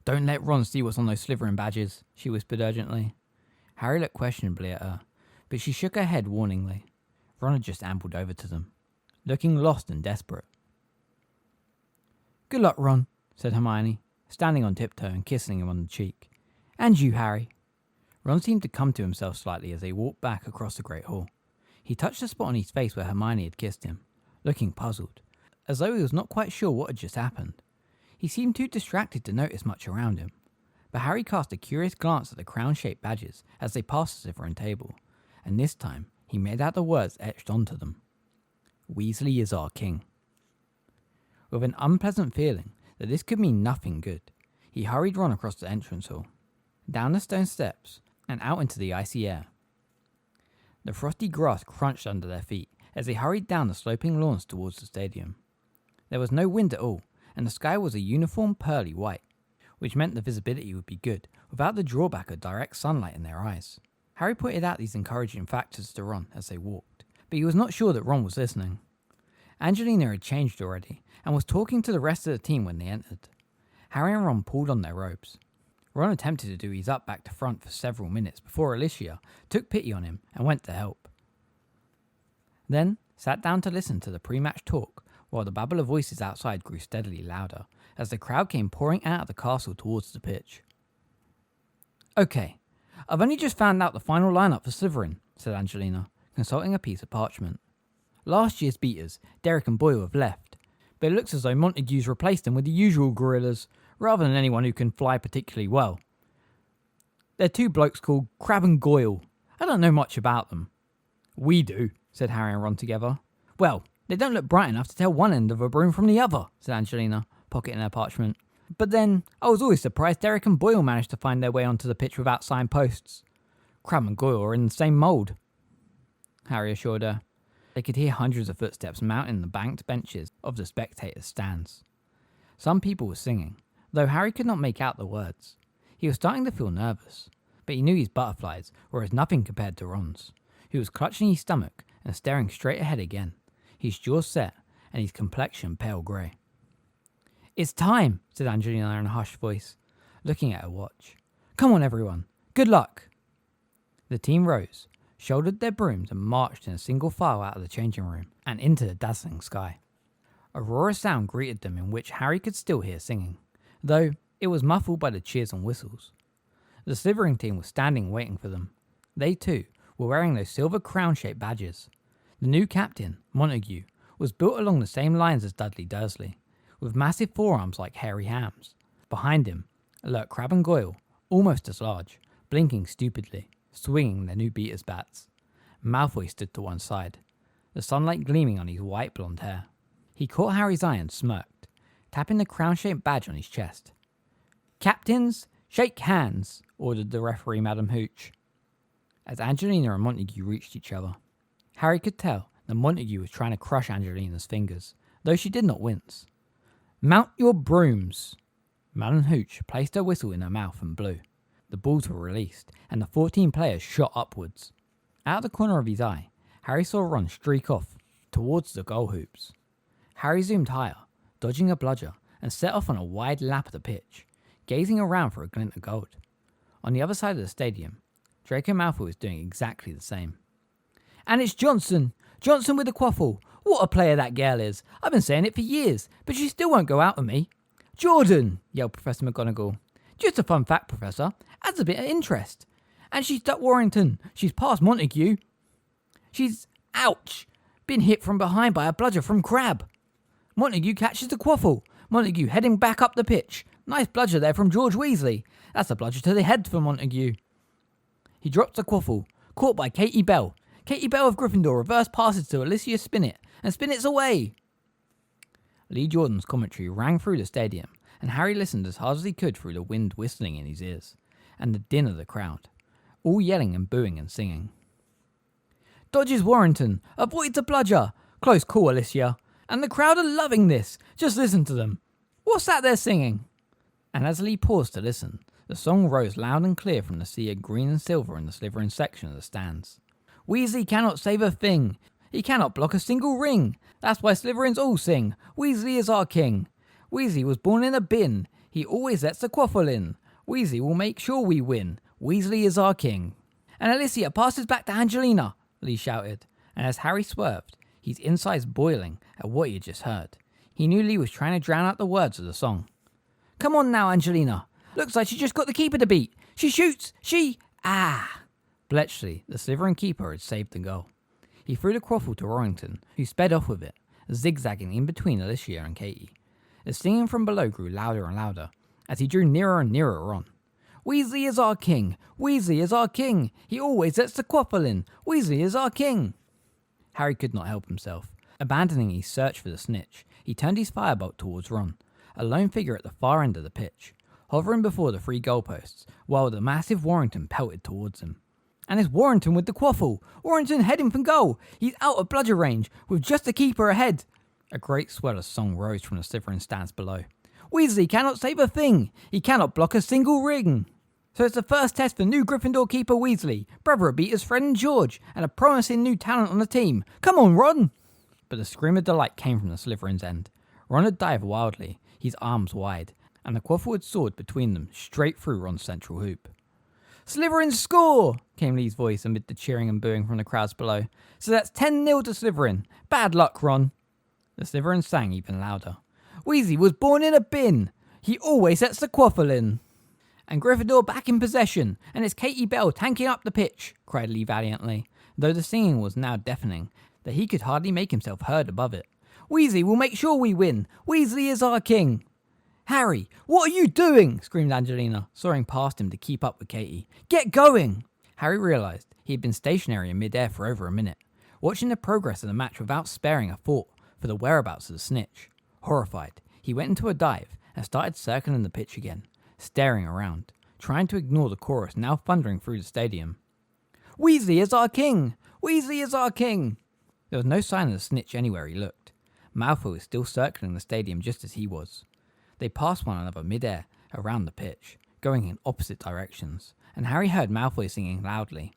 Speaker 1: "Don't let Ron see what's on those Slytherin badges," she whispered urgently. Harry looked questionably at her, but she shook her head warningly. Ron had just ambled over to them, looking lost and desperate. "Good luck, Ron," said Hermione, standing on tiptoe and kissing him on the cheek. "And you, Harry." Ron seemed to come to himself slightly as they walked back across the Great Hall. He touched the spot on his face where Hermione had kissed him, looking puzzled, as though he was not quite sure what had just happened. He seemed too distracted to notice much around him, but Harry cast a curious glance at the crown-shaped badges as they passed the Slytherin table, and this time he made out the words etched onto them. "Weasley is our king." With an unpleasant feeling that this could mean nothing good, he hurried Ron across the entrance hall, down the stone steps, and out into the icy air. The frosty grass crunched under their feet as they hurried down the sloping lawns towards the stadium. There was no wind at all, and the sky was a uniform pearly white, which meant the visibility would be good without the drawback of direct sunlight in their eyes. Harry pointed out these encouraging factors to Ron as they walked, but he was not sure that Ron was listening. Angelina had changed already and was talking to the rest of the team when they entered. Harry and Ron pulled on their robes. Ron attempted to do his up back to front for several minutes before Alicia took pity on him and went to help. Then sat down to listen to the pre-match talk while the babble of voices outside grew steadily louder as the crowd came pouring out of the castle towards the pitch. "Okay, I've only just found out the final lineup for Slytherin," said Angelina, consulting a piece of parchment. "Last year's beaters, Derek and Boyle, have left, but it looks as though Montague's replaced them with the usual gorillas, rather than anyone who can fly particularly well. They're two blokes called Crabbe and Goyle. I don't know much about them." "We do," said Harry and Ron together. "Well, they don't look bright enough to tell one end of a broom from the other," said Angelina, pocketing her parchment. "But then, I was always surprised Derek and Boyle managed to find their way onto the pitch without signposts. Crabbe and Goyle are in the same mould," Harry assured her. They could hear hundreds of footsteps mounting the banked benches of the spectators' stands. Some people were singing, though Harry could not make out the words. He was starting to feel nervous, but he knew his butterflies were as nothing compared to Ron's, who was clutching his stomach and staring straight ahead again, his jaws set and his complexion pale grey. "It's time," said Angelina in a hushed voice, looking at her watch. "Come on, everyone. Good luck." The team rose, shouldered their brooms and marched in a single file out of the changing room and into the dazzling sky. A roar of sound greeted them in which Harry could still hear singing, though it was muffled by the cheers and whistles. The Slytherin team was standing waiting for them. They too were wearing those silver crown-shaped badges. The new captain, Montague, was built along the same lines as Dudley Dursley, with massive forearms like hairy hams. Behind him lurked Crabbe and Goyle, almost as large, blinking stupidly, swinging their new beaters' bats. Malfoy stood to one side, the sunlight gleaming on his white blonde hair. He caught Harry's eye and smirked, tapping the crown-shaped badge on his chest. "Captains, shake hands," ordered the referee, Madam Hooch. As Angelina and Montague reached each other, Harry could tell that Montague was trying to crush Angelina's fingers, though she did not wince. "Mount your brooms." Madam Hooch placed her whistle in her mouth and blew. The balls were released, and the 14 players shot upwards. Out of the corner of his eye, Harry saw Ron streak off towards the goal hoops. Harry zoomed higher, dodging a bludger, and set off on a wide lap of the pitch, gazing around for a glint of gold. On the other side of the stadium, Draco Malfoy was doing exactly the same. "And it's Johnson! Johnson with the quaffle! What a player that girl is! I've been saying it for years, but she still won't go out with me." "Jordan!" yelled Professor McGonagall. "Just a fun fact, Professor. Adds a bit of interest. And she's ducked Warrington. She's past Montague. She's, ouch, been hit from behind by a bludger from Crabbe. Montague catches the quaffle. Montague heading back up the pitch. Nice bludger there from George Weasley. That's a bludger to the head for Montague. He drops the quaffle, caught by Katie Bell. Katie Bell of Gryffindor reverse passes to Alicia Spinnet, and Spinnet's away." Lee Jordan's commentary rang through the stadium, and Harry listened as hard as he could through the wind whistling in his ears, and the din of the crowd, all yelling and booing and singing. "Dodges Warrington, avoids a bludger. Close call, Alicia. And the crowd are loving this. Just listen to them. What's that they're singing?" And as Lee paused to listen, the song rose loud and clear from the sea of green and silver in the Slytherin section of the stands.
Speaker 2: Weasley cannot save a thing. He cannot block a single ring. That's why Slytherins all sing. Weasley is our king. Weasley was born in a bin. He always lets the quaffle in. Weasley will make sure we win. Weasley is our king. And Alicia passes back to Angelina, Lee shouted. And as Harry swerved, his insides boiling at what he had just heard, he knew Lee was trying to drown out the words of the song. Come on now, Angelina. Looks like she just got the keeper to beat. She shoots. Ah! Bletchley, the Slytherin keeper, had saved the goal. He threw the quaffle to Warrington, who sped off with it, zigzagging in between Alicia and Katie. The singing from below grew louder and louder, as he drew nearer and nearer Ron. Weasley is our king! Weasley is our king! He always lets the quaffle in! Weasley is our king! Harry could not help himself. Abandoning his search for the snitch, he turned his firebolt towards Ron, a lone figure at the far end of the pitch, hovering before the 3 goalposts, while the massive Warrington pelted towards him. And it's Warrington with the quaffle! Warrington heading for goal! He's out of bludger range, with just the keeper ahead! A great swell of song rose from the Slytherin stands below. Weasley cannot save a thing! He cannot block a single ring! So it's the first test for new Gryffindor keeper Weasley, brother of Beater's friend George, and a promising new talent on the team. Come on, Ron! But the scream of delight came from the Slytherin's end. Ron had dived wildly, his arms wide, and the quaffle had soared between them, straight through Ron's central hoop. Slytherin score! Came Lee's voice amid the cheering and booing from the crowds below. So that's 10-0 to Slytherin. Bad luck, Ron. The Slytherin sang even louder. Weasley was born in a bin. He always lets the quaffle in. And Gryffindor back in possession, and it's Katie Bell tanking up the pitch, cried Lee valiantly, though the singing was now deafening, that he could hardly make himself heard above it. Weasley will make sure we win. Weasley is our king. Harry, what are you doing? Screamed Angelina, soaring past him to keep up with Katie. Get going! Harry realised he had been stationary in mid-air for over a minute, watching the progress of the match without sparing a thought for the whereabouts of the snitch. Horrified, he went into a dive and started circling the pitch again, staring around, trying to ignore the chorus now thundering through the stadium. Weasley is our king! Weasley is our king! There was no sign of the snitch anywhere he looked. Malfoy was still circling the stadium just as he was. They passed one another mid-air around the pitch, going in opposite directions, and Harry heard Malfoy singing loudly.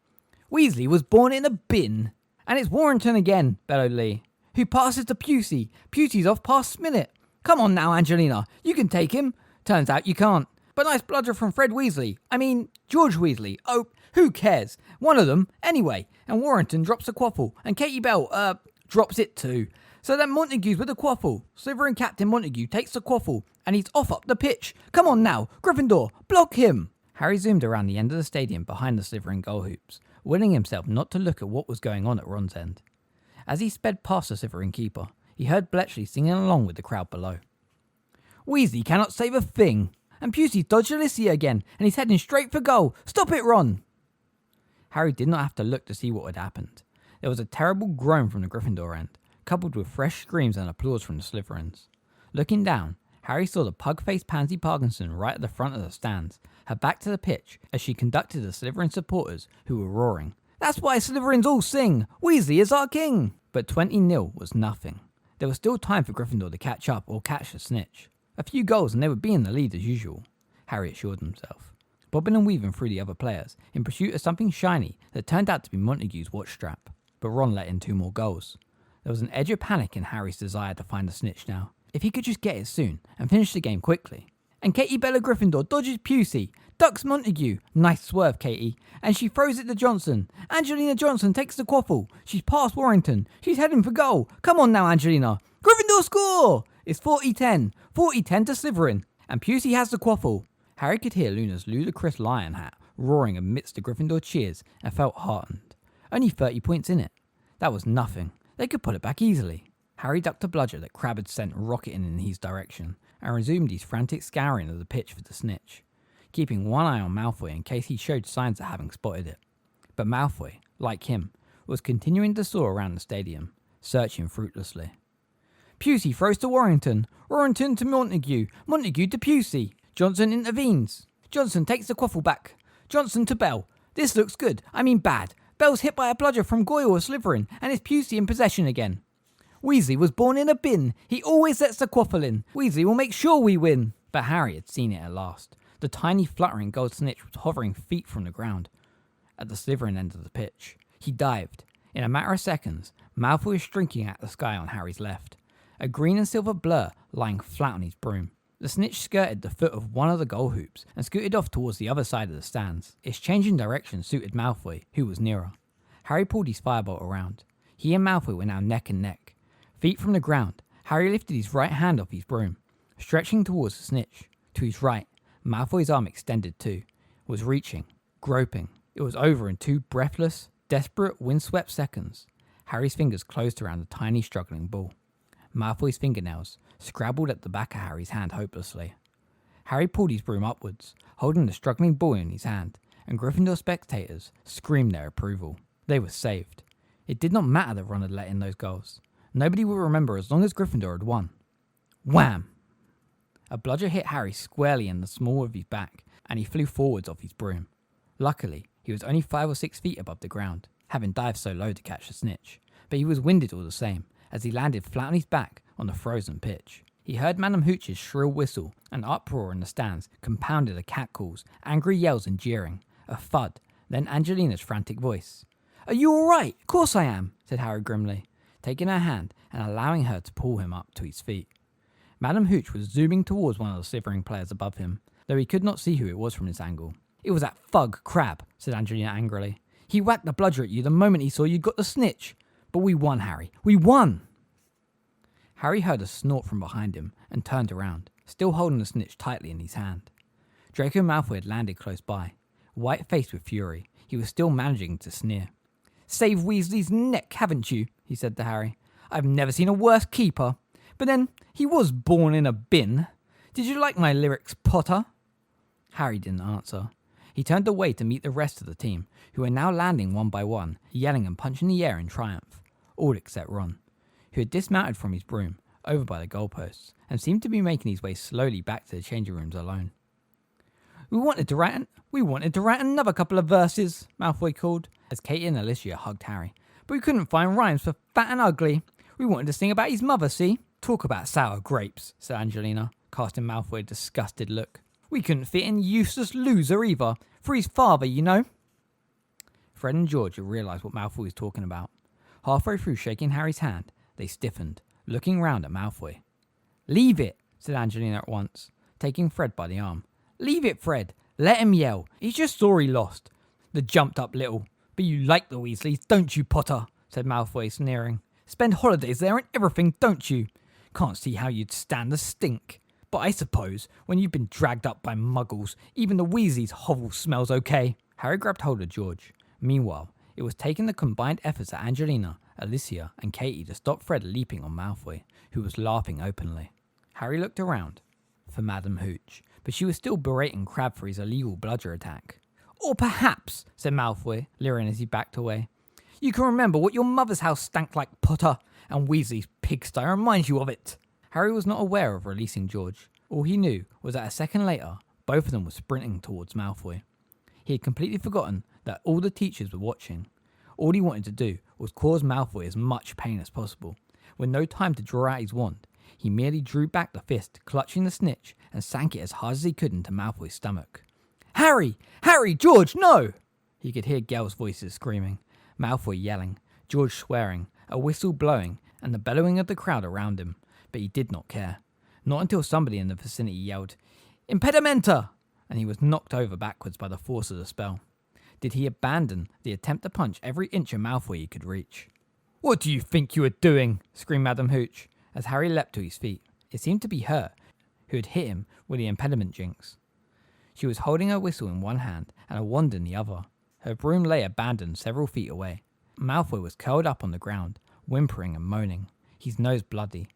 Speaker 2: Weasley was born in a bin! And it's Warrington again, bellowed Lee, who passes to Pusey. Pusey's off past Sminnett. Come on now, Angelina, you can take him. Turns out you can't. But nice bludger from Fred Weasley. George Weasley. Oh, who cares? One of them, anyway. And Warrington drops the quaffle, and Katie Bell, drops it too. So then Montague's with the quaffle. Slytherin Captain Montague takes the quaffle, and he's off up the pitch. Come on now, Gryffindor, block him! Harry zoomed around the end of the stadium behind the Slytherin goal hoops, willing himself not to look at what was going on at Ron's end. As he sped past the Slytherin keeper, he heard Bletchley singing along with the crowd below. Weasley cannot save a thing, and Pusey dodged Alicia again, and he's heading straight for goal. Stop it, Ron! Harry did not have to look to see what had happened. There was a terrible groan from the Gryffindor end, coupled with fresh screams and applause from the Slytherins. Looking down, Harry saw the pug-faced Pansy Parkinson right at the front of the stands, her back to the pitch, as she conducted the Slytherin supporters, who were roaring. That's why Slytherins all sing! Weasley is our king! But 20-0 was nothing. There was still time for Gryffindor to catch up or catch the snitch. A few goals and they would be in the lead as usual, Harry assured himself, bobbing and weaving through the other players in pursuit of something shiny that turned out to be Montague's watch strap. But Ron let in 2 more goals. There was an edge of panic in Harry's desire to find the snitch now. If he could just get it soon and finish the game quickly. And Katie Bella Gryffindor dodges Pusey, ducks Montague, nice swerve Katie, and she throws it to Johnson. Angelina Johnson takes the quaffle, she's past Warrington, she's heading for goal. Come on now, Angelina. Gryffindor score! It's 40-10 to Slytherin, and Pusey has the quaffle. Harry could hear Luna's ludicrous lion hat roaring amidst the Gryffindor cheers and felt heartened. Only 30 points in it. That was nothing. They could pull it back easily. Harry ducked a bludger that Crabbe had sent rocketing in his direction and resumed his frantic scouring of the pitch for the snitch, keeping one eye on Malfoy in case he showed signs of having spotted it. But Malfoy, like him, was continuing to soar around the stadium, searching fruitlessly. Pusey throws to Warrington, Warrington to Montague, Montague to Pusey. Johnson intervenes. Johnson takes the quaffle back. Johnson to Bell. This looks good. Bad. Bell's hit by a bludger from Goyle or Slytherin, and it's Pusey in possession again. Weasley was born in a bin. He always lets the quaffle in. Weasley will make sure we win. But Harry had seen it at last. The tiny fluttering gold snitch was hovering feet from the ground at the Slytherin end of the pitch. He dived. In a matter of seconds, Malfoy was streaking at the sky on Harry's left, a green and silver blur lying flat on his broom. The snitch skirted the foot of one of the goal hoops and scooted off towards the other side of the stands. Its changing direction suited Malfoy, who was nearer. Harry pulled his firebolt around. He and Malfoy were now neck and neck. Feet from the ground, Harry lifted his right hand off his broom, stretching towards the snitch. To his right, Malfoy's arm extended too, was reaching, groping. It was over in 2 breathless, desperate, windswept seconds. Harry's fingers closed around the tiny, struggling ball. Malfoy's fingernails scrabbled at the back of Harry's hand hopelessly. Harry pulled his broom upwards, holding the struggling ball in his hand, and Gryffindor spectators screamed their approval. They were saved. It did not matter that Ron had let in those goals. Nobody would remember as long as Gryffindor had won. Wham! A bludger hit Harry squarely in the small of his back, and he flew forwards off his broom. Luckily, he was only 5 or 6 feet above the ground, having dived so low to catch the snitch, but he was winded all the same, as he landed flat on his back on the frozen pitch. He heard Madam Hooch's shrill whistle, an uproar in the stands, compounded of catcalls, angry yells and jeering, a thud, then Angelina's frantic voice. "Are you all right? Of course I am," said Harry grimly, taking her hand and allowing her to pull him up to his feet. Madam Hooch was zooming towards one of the slithering players above him, though he could not see who it was from this angle. "It was that thug Crabbe," said Angelina angrily. "He whacked the bludger at you the moment he saw you got the snitch. But we won, Harry. We won!" Harry heard a snort from behind him and turned around, still holding the snitch tightly in his hand. Draco Malfoy had landed close by. White-faced with fury, he was still managing to sneer. "Saved Weasley's neck, haven't you?" he said to Harry. "I've never seen a worse keeper. But then, he was born in a bin. Did you like my lyrics, Potter?" Harry didn't answer. He turned away to meet the rest of the team, who were now landing one by one, yelling and punching the air in triumph. All except Ron, who had dismounted from his broom, over by the goalposts, and seemed to be making his way slowly back to the changing rooms alone. We wanted to write another couple of verses," Malfoy called, as Katie and Alicia hugged Harry. "But we couldn't find rhymes for fat and ugly. We wanted to sing about his mother, see?" "Talk about sour grapes," said Angelina, casting Malfoy a disgusted look. "We couldn't fit in useless loser either, for his father, you know." Fred and George had realised what Malfoy was talking about. Halfway through shaking Harry's hand, they stiffened, looking round at Malfoy. "Leave it," said Angelina at once, taking Fred by the arm. "Leave it, Fred. Let him yell. He's just sorry lost. The jumped up little. But you like the Weasleys, don't you, Potter?" said Malfoy, sneering. "Spend holidays there and everything, don't you? Can't see how you'd stand the stink. But I suppose, when you've been dragged up by muggles, even the Weasleys' hovel smells okay." Harry grabbed hold of George. Meanwhile, it was taking the combined efforts of Angelina, Alicia, and Katie to stop Fred leaping on Malfoy, who was laughing openly. Harry looked around for Madam Hooch, but she was still berating Crabbe for his illegal bludger attack. "Or perhaps," said Malfoy, leering as he backed away, "you can remember what your mother's house stank like, Potter, and Weasley's pigsty reminds you of it." Harry was not aware of releasing George. All he knew was that a second later, both of them were sprinting towards Malfoy. He had completely forgotten that all the teachers were watching. All he wanted to do was cause Malfoy as much pain as possible. With no time to draw out his wand, he merely drew back the fist, clutching the snitch, and sank it as hard as he could into Malfoy's stomach. "Harry! Harry! George, no!" He could hear girls' voices screaming, Malfoy yelling, George swearing, a whistle blowing, and the bellowing of the crowd around him. But he did not care. Not until somebody in the vicinity yelled, "Impedimenta!" and he was knocked over backwards by the force of the spell. Did he abandon the attempt to punch every inch of Malfoy he could reach. "What do you think you are doing?" screamed Madam Hooch, as Harry leapt to his feet. It seemed to be her who had hit him with the impediment jinx. She was holding her whistle in one hand and a wand in the other. Her broom lay abandoned several feet away. Malfoy was curled up on the ground, whimpering and moaning, his nose bloody.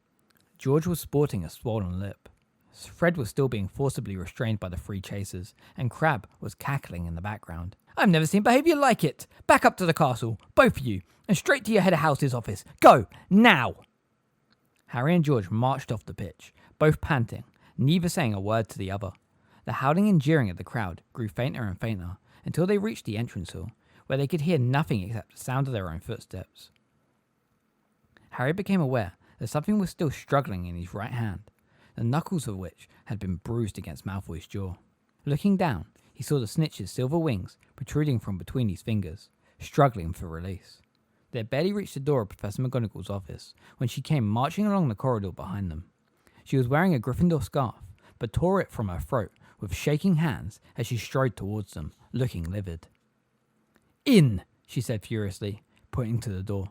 Speaker 2: George was sporting a swollen lip. Fred was still being forcibly restrained by the 3 chasers, and Crabbe was cackling in the background. "I've never seen behaviour like it! Back up to the castle, both of you, and straight to your head of house's office. Go, now!" Harry and George marched off the pitch, both panting, neither saying a word to the other. The howling and jeering of the crowd grew fainter and fainter, until they reached the entrance hall, where they could hear nothing except the sound of their own footsteps. Harry became aware that something was still struggling in his right hand, the knuckles of which had been bruised against Malfoy's jaw. Looking down, he saw the snitch's silver wings protruding from between his fingers,
Speaker 1: struggling for release. They had barely reached the door of Professor McGonagall's office when she came marching along the corridor behind them. She was wearing a Gryffindor scarf, but tore it from her throat with shaking hands as she strode towards them, looking livid. "In," she said furiously, pointing to the door.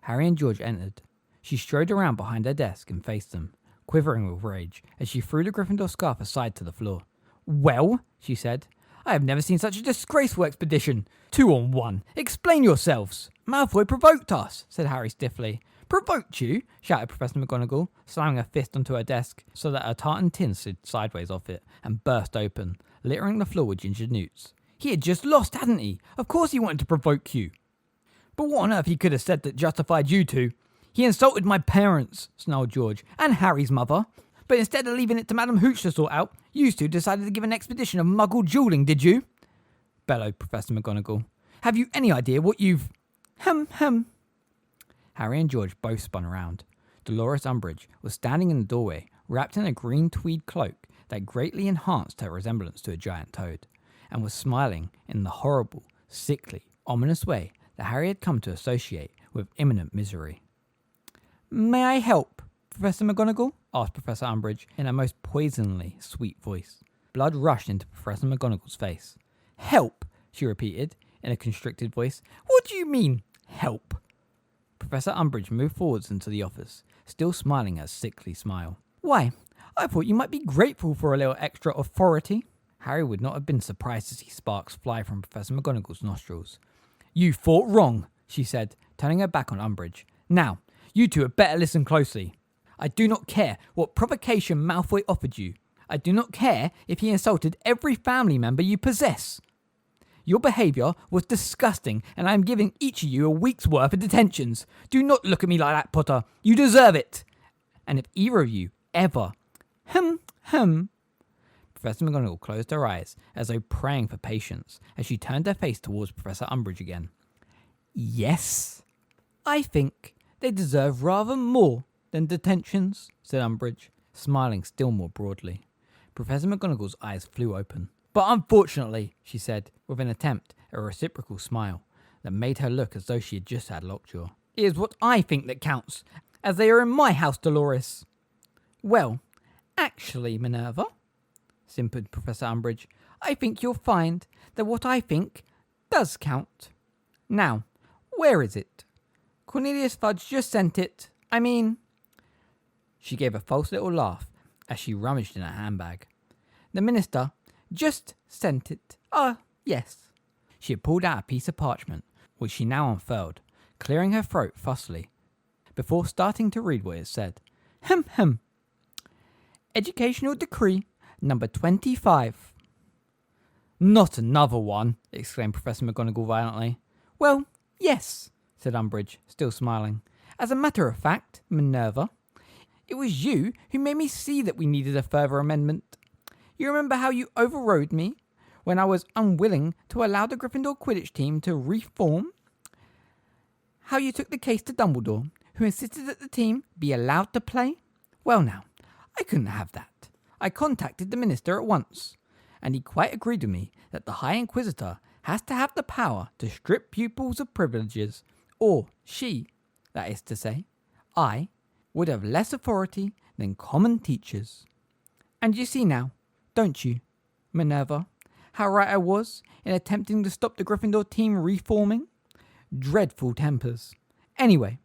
Speaker 1: Harry and George entered. She strode around behind her desk and faced them, quivering with rage as she threw the Gryffindor scarf aside to the floor. "Well," she said, "I have never seen such a disgraceful expedition. 2 on 1. Explain yourselves." "Malfoy provoked us," said Harry stiffly. "Provoked you?" shouted Professor McGonagall, slamming her fist onto her desk so that her tartan tin slid sideways off it and burst open, littering the floor with ginger newts. "He had just lost, hadn't he? Of course he wanted to provoke you." "But what on earth he could have said that justified you two?" "He insulted my parents," snarled George, "and Harry's mother. But instead of leaving it to Madam Hooch to sort out, you two decided to give an expedition of muggle duelling, did you?" bellowed Professor McGonagall. "Have you any idea what you've—" Hem. Harry and George both spun around. Dolores Umbridge was standing in the doorway, wrapped in a green tweed cloak that greatly enhanced her resemblance to a giant toad, and was smiling in the horrible, sickly, ominous way that Harry had come to associate with imminent misery. "May I help, Professor McGonagall?" asked Professor Umbridge in a most poisonally sweet voice. Blood rushed into Professor McGonagall's face. "Help," she repeated in a constricted voice. "What do you mean, help?" Professor Umbridge moved forwards into the office, still smiling a sickly smile. "Why, I thought you might be grateful for a little extra authority." Harry would not have been surprised to see sparks fly from Professor McGonagall's nostrils. "You thought wrong," she said, turning her back on Umbridge. "Now, you two had better listen closely. I do not care what provocation Malfoy offered you. I do not care if he insulted every family member you possess. Your behaviour was disgusting, and I am giving each of you a week's worth of detentions. Do not look at me like that, Potter. You deserve it. And if either of you ever..." Professor McGonagall closed her eyes as though praying for patience as she turned her face towards Professor Umbridge again. "Yes, I think they deserve rather more than detentions," said Umbridge, smiling still more broadly. Professor McGonagall's eyes flew open. "But unfortunately," she said, with an attempt at a reciprocal smile that made her look as though she had just had lockjaw, "it is what I think that counts, as they are in my house, Dolores." "Well, actually, Minerva," simpered Professor Umbridge, "I think you'll find that what I think does count. Now, where is it? Cornelius Fudge just sent it. She gave a false little laugh as she rummaged in her handbag. "The minister just sent it. Yes." She had pulled out a piece of parchment, which she now unfurled, clearing her throat fussily, before starting to read what it said. "Educational Decree number 25. "Not another one," exclaimed Professor McGonagall violently. "Well, yes," said Umbridge, still smiling. "As a matter of fact, Minerva, it was you who made me see that we needed a further amendment. You remember how you overrode me when I was unwilling to allow the Gryffindor Quidditch team to reform? How you took the case to Dumbledore, who insisted that the team be allowed to play? Well now, I couldn't have that. I contacted the minister at once, and he quite agreed with me that the High Inquisitor has to have the power to strip pupils of privileges, or she, that is to say, I, would have less authority than common teachers. And you see now, don't you, Minerva, how right I was in attempting to stop the Gryffindor team reforming? Dreadful tempers. Anyway,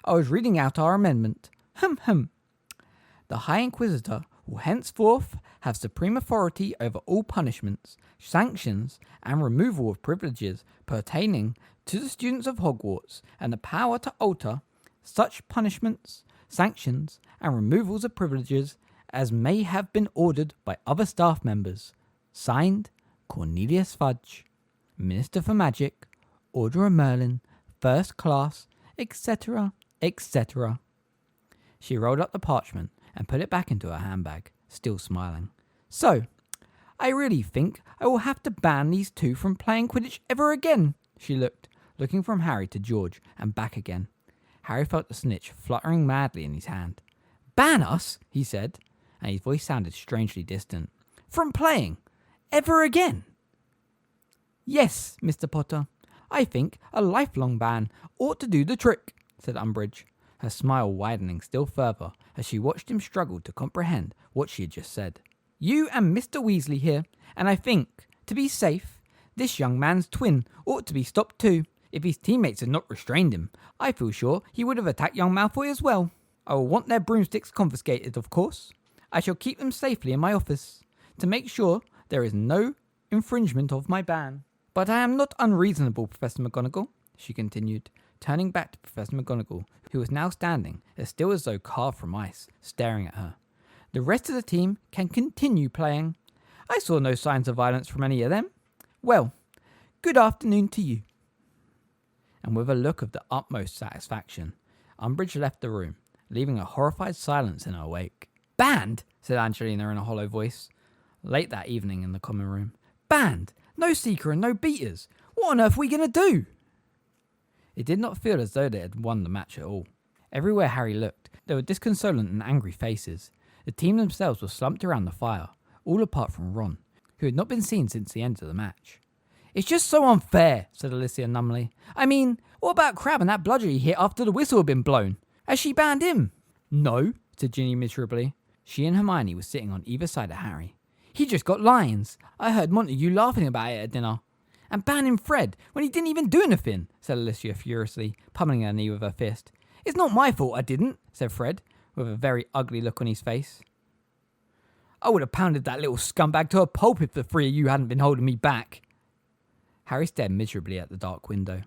Speaker 1: I was reading out our amendment. The High Inquisitor will henceforth have supreme authority over all punishments, sanctions, and removal of privileges pertaining to the students of Hogwarts, and the power to alter such punishments, sanctions, and removals of privileges as may have been ordered by other staff members. Signed, Cornelius Fudge, Minister for Magic, Order of Merlin, First Class, etc., etc. She rolled up the parchment and put it back into her handbag, still smiling. "So, I really think I will have to ban these two from playing Quidditch ever again," she looking from Harry to George and back again. Harry felt the snitch fluttering madly in his hand. "Ban us?" he said, and his voice sounded strangely distant. "From playing? Ever again?" "Yes, Mr. Potter.
Speaker 2: I think a lifelong ban ought to do the trick, said Umbridge, her smile widening still further as she watched him struggle to comprehend what she had just said. You and Mr. Weasley here, and I think, to be safe, this young man's twin ought to be stopped too. If his teammates had not restrained him, I feel sure he would have attacked young Malfoy as well. I will want their broomsticks confiscated, of course. I shall keep them safely in my office, to make sure there is no infringement of my ban. But I am not unreasonable, Professor McGonagall, she continued, turning back to Professor McGonagall, who was now standing, as still as though carved from ice, staring at her. The rest of the team can continue playing. I saw no signs of violence from any of them. Well, good afternoon to you. And with a look of the utmost satisfaction, Umbridge left the room, leaving a horrified silence in her wake. Banned, said Angelina in a hollow voice, late that evening in the common room. Banned! No Seeker and no Beaters! What on earth are we going to do? It did not feel as though they had won the match at all. Everywhere Harry looked, there were disconsolate and angry faces. The team themselves were slumped around the fire, all apart from Ron, who had not been seen since the end of the match. It's just so unfair, said Alicia numbly. I mean, what about Crabbe and that bludger he hit after the whistle had been blown? Has she banned him? No, said Ginny miserably. She and Hermione were sitting on either side of Harry. He just got lines. I heard Montague laughing about it at dinner. And banning Fred when he didn't even do anything, said Alicia furiously, pummeling her knee with her fist. It's not my fault I didn't, said Fred, with a very ugly look on his face. I would have pounded that little scumbag to a pulp if the three of you hadn't been holding me back. Harry stared miserably at the dark window.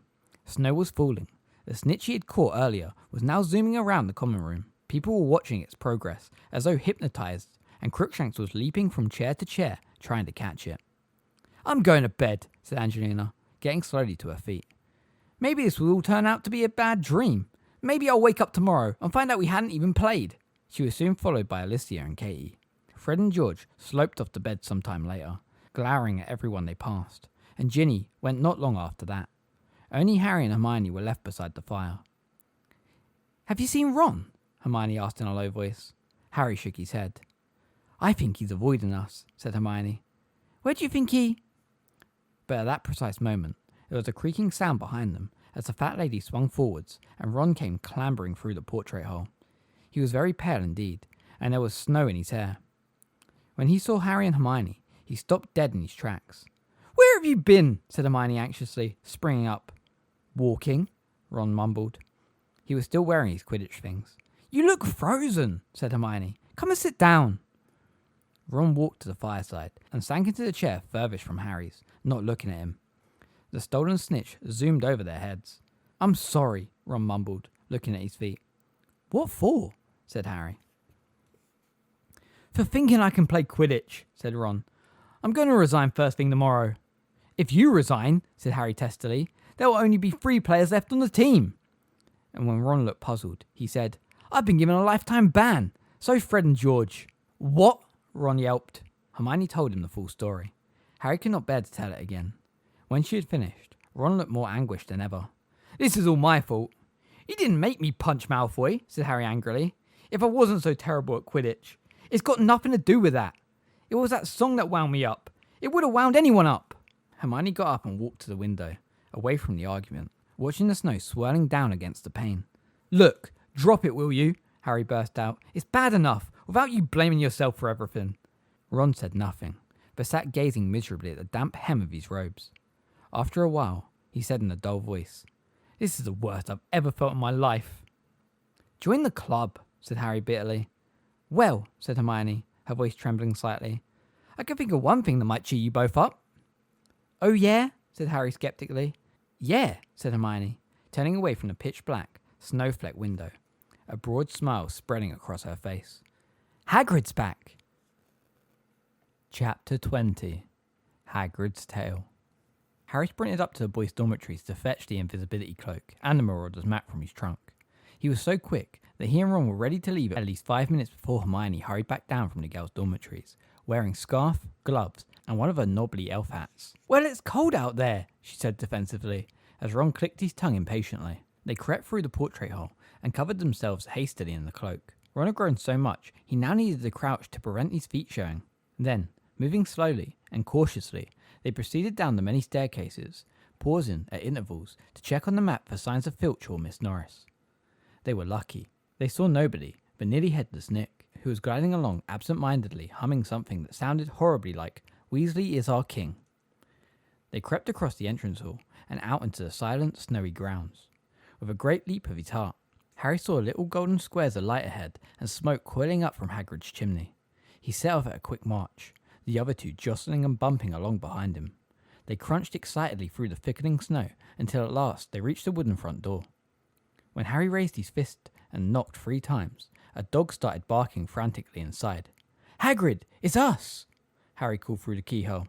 Speaker 2: Snow was falling. The snitch he had caught earlier was now zooming around the common room. People were watching its progress, as though hypnotised, and Crookshanks was leaping from chair to chair, trying to catch it. I'm going to bed, said Angelina, getting slowly to her feet. Maybe this will all turn out to be a bad dream. Maybe I'll wake up tomorrow and find out we hadn't even played. She was soon followed by Alicia and Katie. Fred and George sloped off to bed some time later, glowering at everyone they passed, and Ginny went not long after that. Only Harry and Hermione were left beside the fire. Have you seen Ron? Hermione asked in a low voice. Harry shook his head. I think he's avoiding us, said Hermione. Where do you think he... But at that precise moment, there was a creaking sound behind them as the fat lady swung forwards and Ron came clambering through the portrait hole. He was very pale indeed, and there was snow in his hair. When he saw Harry and Hermione, he stopped dead in his tracks. Where have you been? Said Hermione anxiously, springing up. Walking, Ron mumbled. He was still wearing his Quidditch things. You look frozen, said Hermione. Come and sit down. Ron walked to the fireside and sank into the chair furthest from Harry's, not looking at him. The stolen snitch zoomed over their heads. I'm sorry, Ron mumbled, looking at his feet. What for? Said Harry. For thinking I can play Quidditch, said Ron. I'm going to resign first thing tomorrow. If you resign, said Harry testily, there will only be 3 players left on the team. And when Ron looked puzzled, he said, I've been given a lifetime ban. So Fred and George. What? Ron yelped. Hermione told him the full story. Harry could not bear to tell it again. When she had finished, Ron looked more anguished than ever. This is all my fault. You didn't make me punch Malfoy, said Harry angrily. If I wasn't so terrible at Quidditch. It's got nothing to do with that. It was that song that wound me up. It would have wound anyone up. Hermione got up and walked to the window, away from the argument, watching the snow swirling down against the pane. Look, drop it, will you? Harry burst out. It's bad enough, without you blaming yourself for everything. Ron said nothing, but sat gazing miserably at the damp hem of his robes. After a while, he said in a dull voice, This is the worst I've ever felt in my life. Join the club, said Harry bitterly. Well, said Hermione, her voice trembling slightly, I can think of one thing that might cheer you both up. Oh yeah? Said Harry sceptically. Yeah, said Hermione, turning away from the pitch-black, snowflecked window, a broad smile spreading across her face. Hagrid's back! Chapter 20. Hagrid's Tale. Harry sprinted up to the boys' dormitories to fetch the invisibility cloak and the Marauder's map from his trunk. He was so quick that he and Ron were ready to leave at least 5 minutes before Hermione hurried back down from the girls' dormitories, wearing scarf, gloves, and one of her knobbly elf hats. Well, it's cold out there, she said defensively, as Ron clicked his tongue impatiently. They crept through the portrait hole and covered themselves hastily in the cloak. Ron had grown so much, he now needed to crouch to prevent his feet showing. Then, moving slowly and cautiously, they proceeded down the many staircases,
Speaker 1: pausing at intervals to check on the map for signs of Filch or Miss Norris. They were lucky. They saw nobody but nearly headless Nick, who was gliding along absent-mindedly, humming something that sounded horribly like "Weasley is our king." They crept across the entrance hall and out into the silent, snowy grounds. With a great leap of his heart, Harry saw little golden squares of light ahead and smoke coiling up from Hagrid's chimney. He set off at a quick march, the other two jostling and bumping along behind him. They crunched excitedly through the thickening snow until at last they reached the wooden front door. When Harry raised his fist and knocked 3 times, a dog started barking frantically inside. "Hagrid, it's us!" Harry called through the keyhole.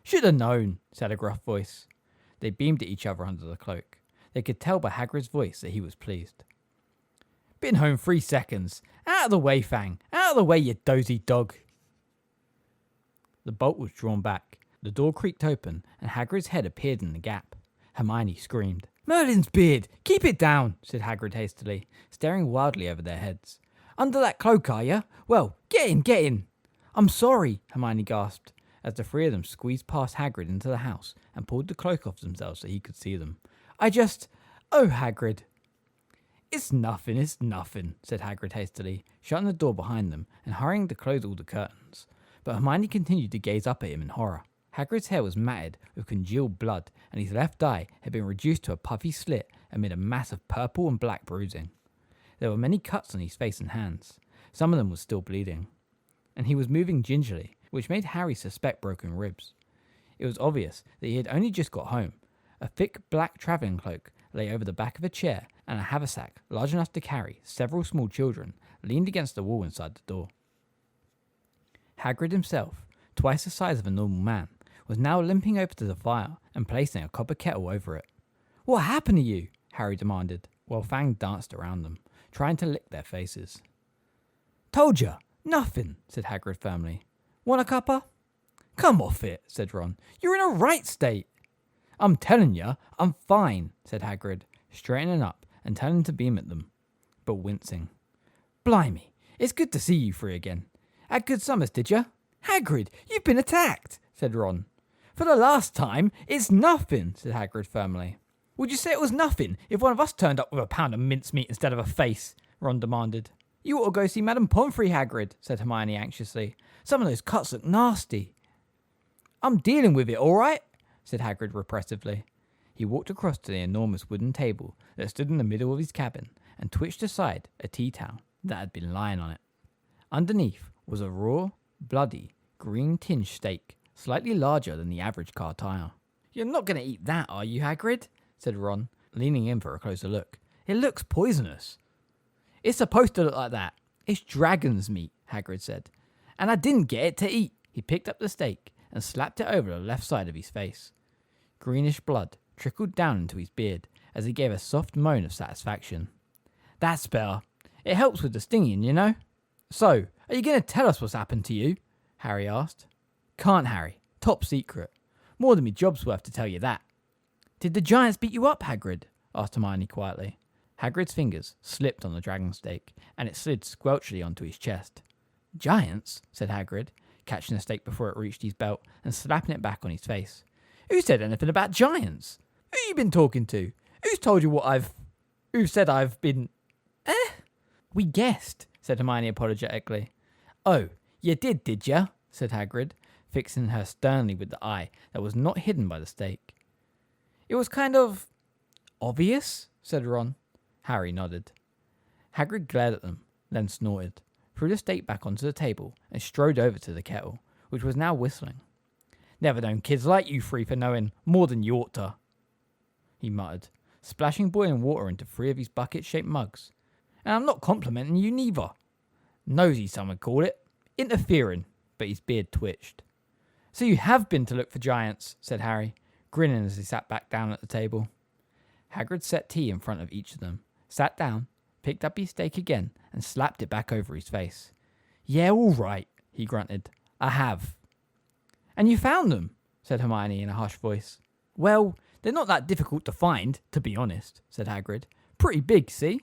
Speaker 1: "Should have known," said a gruff voice. They beamed at each other under the cloak. They could tell by Hagrid's voice that he was pleased. "Been home 3 seconds. Out of the way, Fang. Out of the way, you dozy dog." The bolt was drawn back. The door creaked open, and Hagrid's head appeared in the gap. Hermione screamed. "Merlin's beard! Keep it down!" said Hagrid hastily, staring wildly over their heads. "Under that cloak, are you? Well, get in, get in!" "I'm sorry," Hermione gasped, as the 3 of them squeezed past Hagrid into the house and pulled the cloak off themselves so he could see them. Oh, Hagrid." It's nothing," said Hagrid hastily, shutting the door behind them and hurrying to close all the curtains. But Hermione continued to gaze up at him in horror. Hagrid's hair was matted with congealed blood, and his left eye had been reduced to a puffy slit amid a mass of purple and black bruising. There were many cuts on his face and hands. Some of them were still bleeding. And he was moving gingerly, which made Harry suspect broken ribs. It was obvious that he had only just got home. A thick black travelling cloak lay over the back of a chair, and a haversack large enough to carry several small children leaned against the wall inside the door. Hagrid himself, twice the size of a normal man, was now limping over to the fire and placing a copper kettle over it. "What happened to you?" Harry demanded, while Fang danced around them, trying to lick their faces. "Told ya, nothing," said Hagrid firmly. "Want a cuppa?" "Come off it," said Ron. "You're in a right state." "I'm telling ya, I'm fine," said Hagrid, straightening up and turning to beam at them, but wincing. "Blimey, it's good to see you 3 again. Had good summers, did ya?" "Hagrid, you've been attacked," said Ron. "For the last time, it's nothing," said Hagrid firmly. "Would you say it was nothing if one of us turned up with a pound of mincemeat instead of a face?" Ron demanded. "You ought to go see Madame Pomfrey, Hagrid," said Hermione anxiously. "Some of those cuts look nasty." "I'm dealing with it, all right," said Hagrid repressively. He walked across to the enormous wooden table that stood in the middle of his cabin and twitched aside a tea towel that had been lying on it. Underneath was a raw, bloody, green-tinged steak, slightly larger than the average car tire. "You're not going to eat that, are you, Hagrid?" said Ron, leaning in for a closer look. "It looks poisonous." "It's supposed to look like that. It's dragon's meat," Hagrid said. "And I didn't get it to eat." He picked up the steak and slapped it over the left side of his face. Greenish blood trickled down into his beard as he gave a soft moan of satisfaction. "That's better. It helps with the stinging, you know." "So, are you going to tell us what's happened to you?" Harry asked. "Can't, Harry. Top secret. More than me job's worth to tell you that." "Did the giants beat you up, Hagrid?" asked Hermione quietly. Hagrid's fingers slipped on the dragon steak, and it slid squelchily onto his chest. "Giants?" said Hagrid, catching the steak before it reached his belt and slapping it back on his face. "Who said anything about giants? Who you been talking to? Who's told you Who said I've been... "We guessed," said Hermione apologetically. "Oh, you did ya?" said Hagrid, fixing her sternly with the eye that was not hidden by the steak. "It was kind of... obvious," said Ron. Harry nodded. Hagrid glared at them, then snorted, threw the steak back onto the table, and strode over to the kettle, which was now whistling. "Never known kids like you 3 for knowing more than you ought to," he muttered, splashing boiling water into 3 of his bucket-shaped mugs. "And I'm not complimenting you neither. Nosy, some would call it. Interfering," but his beard twitched. "So you have been to look for giants," said Harry, grinning as he sat back down at the table. Hagrid set tea in front of each of them, sat down, picked up his steak again, and slapped it back over his face. "Yeah, all right," he grunted. "I have." "And you found them?" said Hermione in a hushed voice. "Well, they're not that difficult to find, to be honest," said Hagrid. "Pretty big, see?"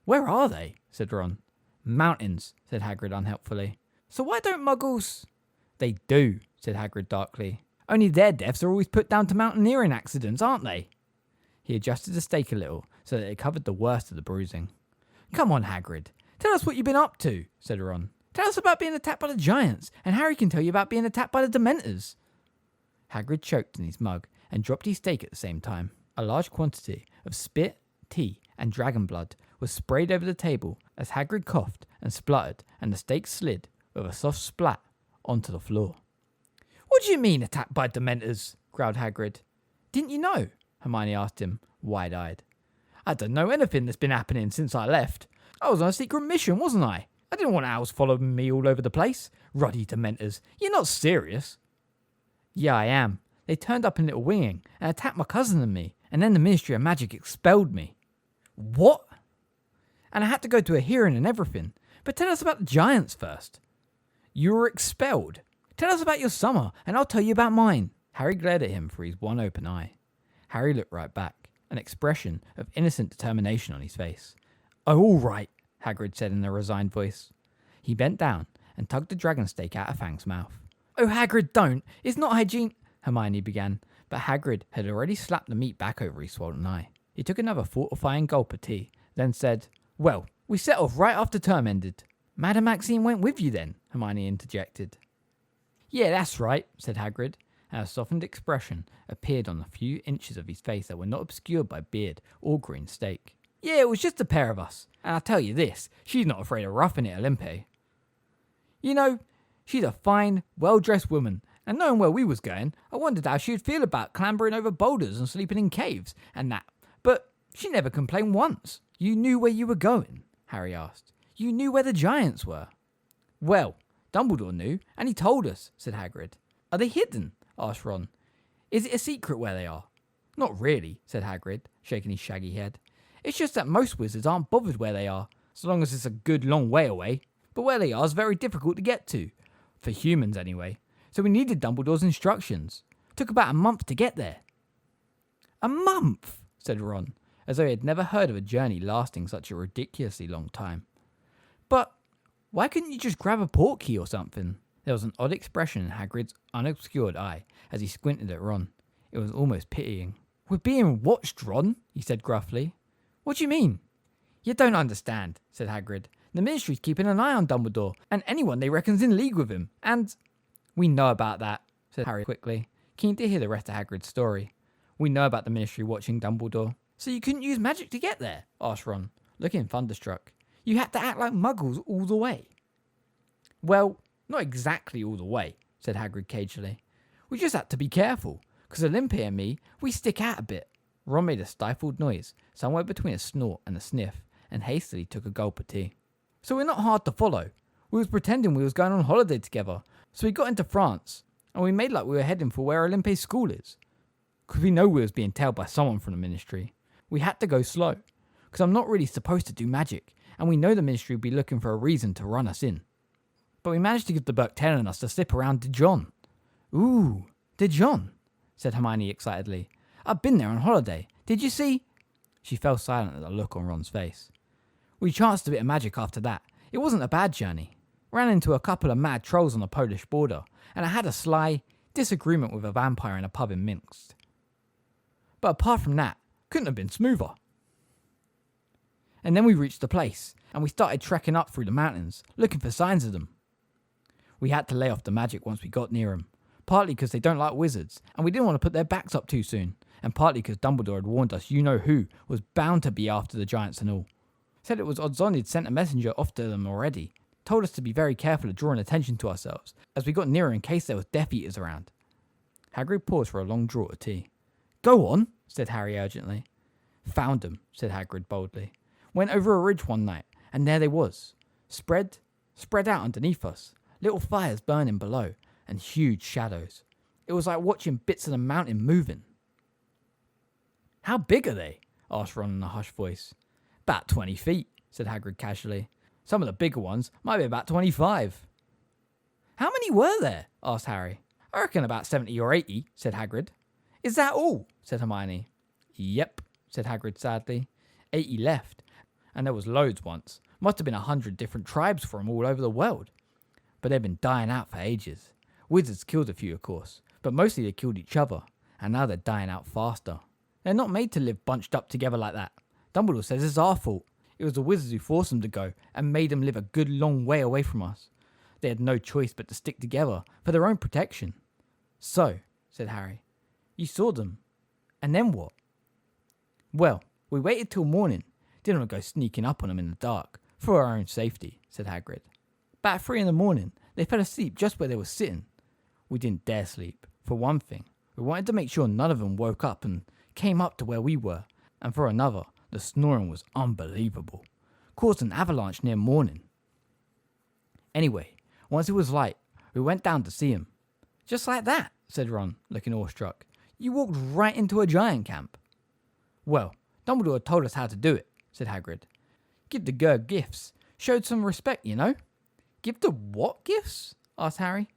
Speaker 1: "Where are they?" said Ron. "Mountains," said Hagrid unhelpfully. "So why don't muggles—" "They do," said Hagrid darkly.
Speaker 2: Only their deaths are always put down to mountaineering accidents, aren't they? He adjusted the stake a little so that it covered the worst of the bruising. Come on, Hagrid. Tell us what you've been up to, said Ron. Tell us about being attacked by the giants, and Harry can tell you about being attacked by the Dementors. Hagrid choked in his mug and dropped his steak at the same time. A large quantity of spit, tea, and dragon blood was sprayed over the table as Hagrid coughed and spluttered, and the steak slid with a soft splat onto the floor. What do you mean, attacked by Dementors? Growled Hagrid. Didn't you know? Hermione asked him, wide-eyed. I don't know anything that's been happening since I left. I was on a secret mission, wasn't I? I didn't want owls following me all over the place. Ruddy Dementors. You're not serious? Yeah, I am. They turned up in Little Winging and attacked my cousin and me, and then the Ministry of Magic expelled me. What? And I had to go to a hearing and everything. But tell us about the giants first. You were expelled. Tell us about your summer, and I'll tell you about mine. Harry glared at him through his one open eye. Harry looked right back, an expression of innocent determination on his face. Oh, all right, Hagrid said in a resigned voice. He bent down and tugged the dragon steak out of Fang's mouth. Oh, Hagrid, don't. It's not hygiene, Hermione began, but Hagrid had already slapped the meat back over his swollen eye. He took another fortifying gulp of tea, then said, Well, we set off right after term ended. Madame Maxine went with you then, Hermione interjected. Yeah, that's right, said Hagrid, and a softened expression appeared on the few inches of his face that were not obscured by beard or green steak. Yeah, it was just the pair of us, and I'll tell you this, she's not afraid of roughing it, Olympe. You know, she's a fine, well-dressed woman, and knowing where we was going, I wondered how she'd feel about clambering over boulders and sleeping in caves and that, but she never complained once. You knew where you were going? Harry asked. You knew where the giants were? Well, Dumbledore knew, and he told us, said Hagrid. Are they hidden? Asked Ron. Is it a secret where they are? Not really, said Hagrid, shaking his shaggy head. It's just that most wizards aren't bothered where they are, so long as it's a good long way away. But where they are is very difficult to get to. For humans, anyway. So we needed Dumbledore's instructions. Took about a month to get there. A month? Said Ron, as though he had never heard of a journey lasting such a ridiculously long time. But why couldn't you just grab a portkey or something? There was an odd expression in Hagrid's unobscured eye as he squinted at Ron. It was almost pitying. We're being watched, Ron, he said gruffly. What do you mean? You don't understand, said Hagrid. The Ministry's keeping an eye on Dumbledore, and anyone they reckon's in league with him, and... We know about that, said Harry quickly, keen to hear the rest of Hagrid's story. We know about the Ministry watching Dumbledore. So you couldn't use magic to get there? Asked Ron, looking thunderstruck. You had to act like muggles all the way. Well, not exactly all the way, said Hagrid cagily. We just had to be careful, because Olympia and me, we stick out a bit. Ron made a stifled noise, somewhere between a snort and a sniff, and hastily took a gulp of tea. So we're not hard to follow. We was pretending we was going on holiday together, so we got into France, and we made like we were heading for where Olympe's school is. Because we know we was being tailed by someone from the Ministry. We had to go slow, because I'm not really supposed to do magic, and we know the Ministry would be looking for a reason to run us in. But we managed to get the book telling us to slip around Dijon. Ooh, Dijon, said Hermione excitedly. I've been there on holiday. Did you see? She fell silent at the look on Ron's face. We chanced a bit of magic after that. It wasn't a bad journey. Ran into a couple of mad trolls on the Polish border, and I had a sly disagreement with a vampire in a pub in Minsk. But apart from that, couldn't have been smoother. And then we reached the place, and we started trekking up through the mountains, looking for signs of them. We had to lay off the magic once we got near them, partly because they don't like wizards, and we didn't want to put their backs up too soon, and partly because Dumbledore had warned us you-know-who was bound to be after the giants and all. Said it was odds on he'd sent a messenger off to them already. Told us to be very careful of drawing attention to ourselves, as we got nearer in case there was Death Eaters around. Hagrid paused for a long draught of tea. Go on, said Harry urgently. Found them, said Hagrid boldly. Went over a ridge one night, and there they was. Spread out underneath us. Little fires burning below, and huge shadows. It was like watching bits of the mountain moving. How big are they? Asked Ron in a hushed voice. About 20 feet, said Hagrid casually. Some of the bigger ones might be about 25. How many were there? Asked Harry. I reckon about 70 or 80, said Hagrid. Is that all? Said Hermione. Yep, said Hagrid sadly. 80 left. And there was loads once. Must have been 100 different tribes from all over the world. But they've been dying out for ages. Wizards killed a few, of course, But mostly they killed each other, and now they're dying out faster. They're not made to live bunched up together like that. Dumbledore says it's our fault. It was the wizards who forced them to go and made them live a good long way away from us. They had no choice but to stick together for their own protection. So, said Harry, you saw them, and then what? Well, we waited till morning. Didn't want to go sneaking up on them in the dark, for our own safety, said Hagrid. About 3 a.m, they fell asleep just where they were sitting. We didn't dare sleep. For one thing, we wanted to make sure none of them woke up and came up to where we were, and for another, the snoring was unbelievable. Caused an avalanche near morning. Anyway, once it was light, we went down to see him. Just like that, said Ron, looking awestruck. You walked right into a giant camp. Well, Dumbledore told us how to do it, said Hagrid. Give the Gurg gifts. Showed some respect, you know. Give the what gifts? Asked Harry.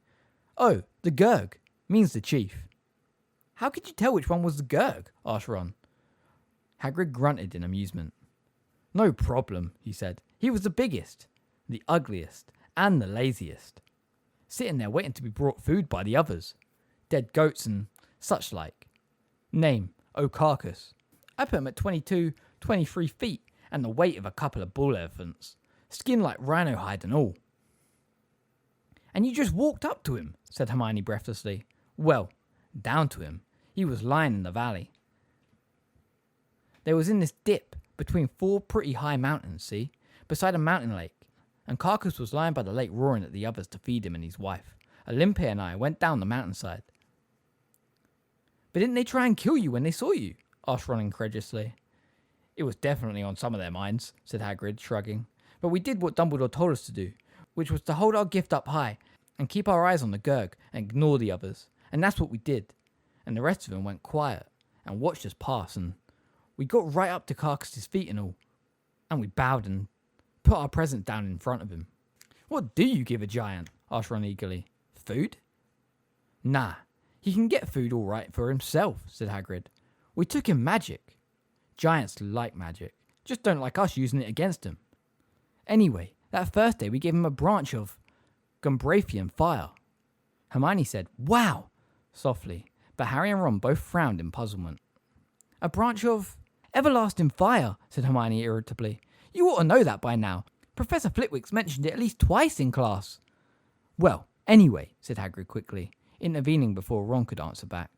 Speaker 2: Oh, the Gurg. Means the chief. How could you tell which one was the Gurg? Asked Ron. Hagrid grunted in amusement. No problem, he said. He was the biggest, the ugliest, and the laziest. Sitting there waiting to be brought food by the others. Dead goats and such like. Name, Ocarcus. I put him at 22, 23 feet and the weight of a couple of bull elephants. Skin like rhino hide and all. And you just walked up to him, said Hermione breathlessly. Well, down to him. He was lying in the valley. They was in this dip between 4 pretty high mountains, see? Beside a mountain lake. And Carcass was lying by the lake roaring at the others to feed him and his wife. Olympia and I went down the mountainside. But didn't they try and kill you when they saw you? Asked Ron incredulously. It was definitely on some of their minds, said Hagrid, shrugging. But we did what Dumbledore told us to do, which was to hold our gift up high and keep our eyes on the Gurg and ignore the others. And that's what we did. And the rest of them went quiet and watched us pass, and we got right up to Carcass's feet and all. And we bowed and put our present down in front of him. What do you give a giant? Asked Ron eagerly. Food? Nah, he can get food all right for himself, said Hagrid. We took him magic. Giants like magic, just don't like us using it against him. Anyway, that first day we gave him a branch of Gumbraithian fire. Hermione said, wow, softly, but Harry and Ron both frowned in puzzlement. A branch of everlasting fire, said Hermione irritably. You ought to know that by now. Professor Flitwick's mentioned it at least twice in class. Well, anyway, said Hagrid quickly, intervening before Ron could answer back.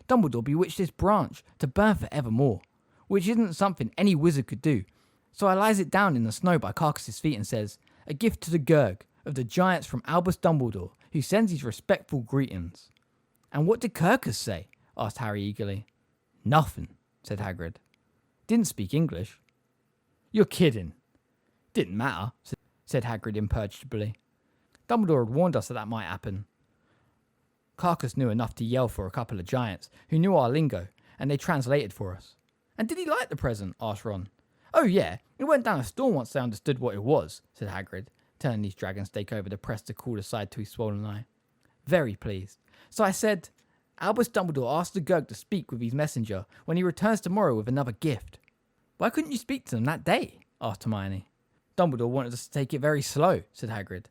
Speaker 2: Dumbledore bewitched this branch to burn for evermore, which isn't something any wizard could do. So I lies it down in the snow by Carcass's feet and says, a gift to the Gurg of the giants from Albus Dumbledore, who sends his respectful greetings. And what did Carcass say? Asked Harry eagerly. Nothing, said Hagrid. Didn't speak English. You're kidding. Didn't matter, said Hagrid imperturbably. Dumbledore had warned us that might happen. Carcass knew enough to yell for a couple of giants who knew our lingo, and they translated for us. And did he like the present? Asked Ron. Oh yeah, it went down a storm once they understood what it was, said Hagrid, turning his dragon stake over to press the cord aside to his swollen eye. Very pleased. So I said, Albus Dumbledore asked the Gurg to speak with his messenger when he returns tomorrow with another gift. Why couldn't you speak to them that day? Asked Hermione. Dumbledore wanted us to take it very slow, said Hagrid.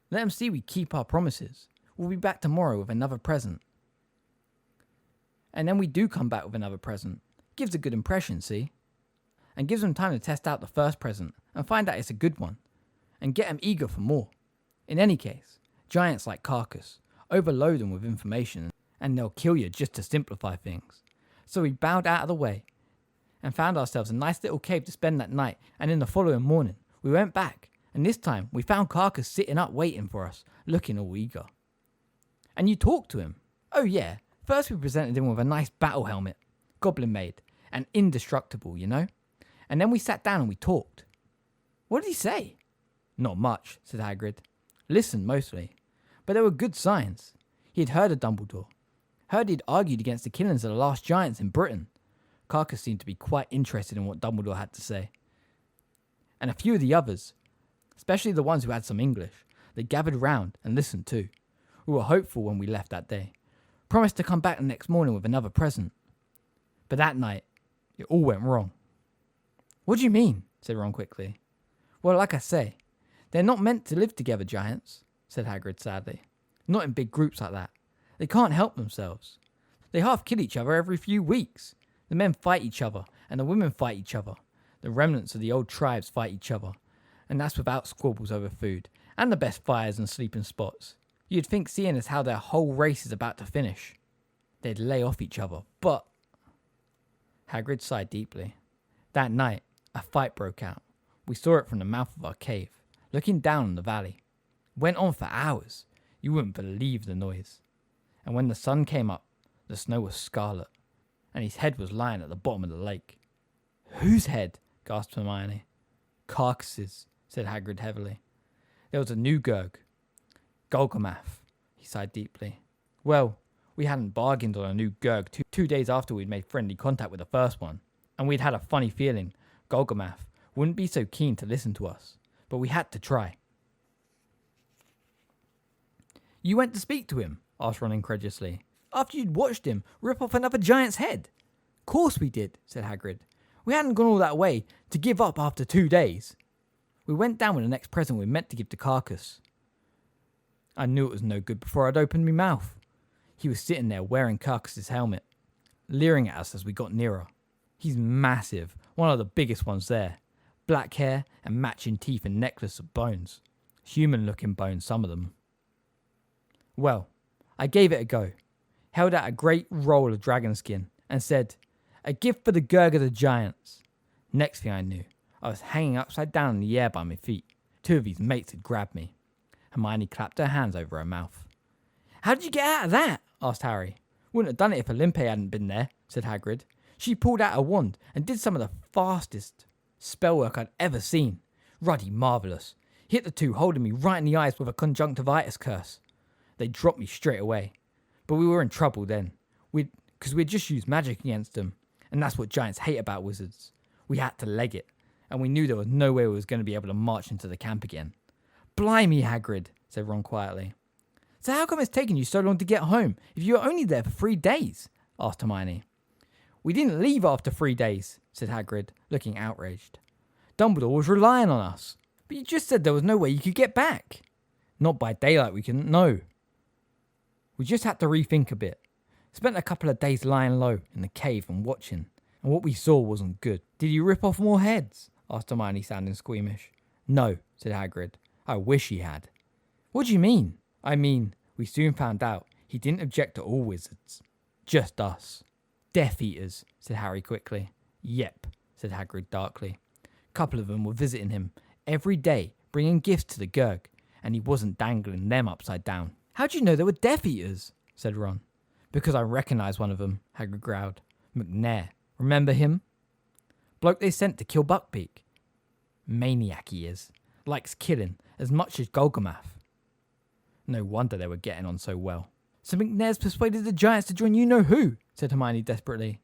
Speaker 2: Let him see we keep our promises. We'll be back tomorrow with another present. And then we do come back with another present. Gives a good impression, see? And gives them time to test out the first present and find out it's a good one. And get them eager for more. In any case, giants like Carcass overload them with information and they'll kill you just to simplify things. So we bowed out of the way and found ourselves a nice little cave to spend that night, and in the following morning we went back, and this time we found Carcass sitting up waiting for us, looking all eager. And you talked to him? Oh yeah, first we presented him with a nice battle helmet, goblin made, and indestructible, you know? And then we sat down and we talked. What did he say? Not much, said Hagrid. Listened mostly. But there were good signs. He had heard of Dumbledore. Heard he'd argued against the killings of the last giants in Britain. Carcass seemed to be quite interested in what Dumbledore had to say. And a few of the others, especially the ones who had some English, they gathered round and listened too. We were hopeful when we left that day. Promised to come back the next morning with another present. But that night, it all went wrong. What do you mean? Said Ron quickly. Well, like I say, they're not meant to live together, giants, said Hagrid sadly. Not in big groups like that. They can't help themselves. They half kill each other every few weeks. The men fight each other, and the women fight each other. The remnants of the old tribes fight each other, and that's without squabbles over food, and the best fires and sleeping spots. You'd think, seeing as how their whole race is about to finish, they'd lay off each other, but... Hagrid sighed deeply. That night, a fight broke out. We saw it from the mouth of our cave, looking down on the valley. It went on for hours. You wouldn't believe the noise. And when the sun came up, the snow was scarlet, and his head was lying at the bottom of the lake. Whose head? Gasped Hermione. Carcasses, said Hagrid heavily. There was a new Gurg. Golgamath, he sighed deeply. Well, we hadn't bargained on a new Gurg 2 days after we'd made friendly contact with the first one, and we'd had a funny feeling Golgamath wouldn't be so keen to listen to us, but we had to try. You went to speak to him? Asked Ron incredulously. After you'd watched him rip off another giant's head? Course we did, said Hagrid. We hadn't gone all that way to give up after 2 days. We went down with the next present we meant to give to Carcass. I knew it was no good before I'd opened my mouth. He was sitting there wearing Carcass's helmet, leering at us as we got nearer. He's massive, one of the biggest ones there. Black hair and matching teeth and necklace of bones. Human-looking bones, some of them. Well, I gave it a go, held out a great roll of dragon skin, and said, a gift for the Gurg of the Giants. Next thing I knew, I was hanging upside down in the air by my feet. 2 of his mates had grabbed me. Hermione clapped her hands over her mouth. How did you get out of that? Asked Harry. Wouldn't have done it if Olympe hadn't been there, said Hagrid. She pulled out a wand and did some of the fastest spell work I'd ever seen. Ruddy marvellous. Hit the 2 holding me right in the eyes with a conjunctivitis curse. They dropped me straight away. But we were in trouble then. Because we'd just used magic against them. And that's what giants hate about wizards. We had to leg it. And we knew there was no way we was going to be able to march into the camp again. Blimey, Hagrid, said Ron quietly. So how come it's taken you so long to get home if you were only there for 3 days? Asked Hermione. We didn't leave after 3 days, said Hagrid, looking outraged. Dumbledore was relying on us. But you just said there was no way you could get back. Not by daylight we couldn't know. We just had to rethink a bit. Spent a couple of days lying low in the cave and watching, and what we saw wasn't good. Did you rip off more heads? Asked Hermione, sounding squeamish. No, said Hagrid. I wish he had. What do you mean? I mean, we soon found out he didn't object to all wizards. Just us. Death Eaters, said Harry quickly. Yep, said Hagrid darkly. Couple of them were visiting him every day, bringing gifts to the Gurg, and he wasn't dangling them upside down. How do you know they were Death Eaters? Said Ron. Because I recognised one of them, Hagrid growled. McNair. Remember him? Bloke they sent to kill Buckbeak. Maniac he is. Likes killing as much as Golgamath. No wonder they were getting on so well. So McNair's persuaded the giants to join you-know-who, said Hermione desperately.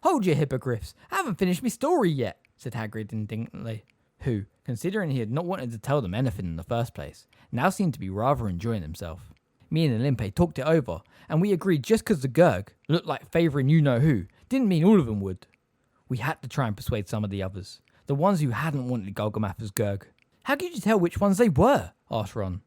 Speaker 2: Hold your hippogriffs. I haven't finished my story yet, said Hagrid indignantly. Who, considering he had not wanted to tell them anything in the first place, now seemed to be rather enjoying himself. Me and Olympe talked it over, and we agreed just because the Gurg looked like favouring you-know-who didn't mean all of them would. We had to try and persuade some of the others, the ones who hadn't wanted Golgamath as Gurg. How could you tell which ones they were? Asked Ron.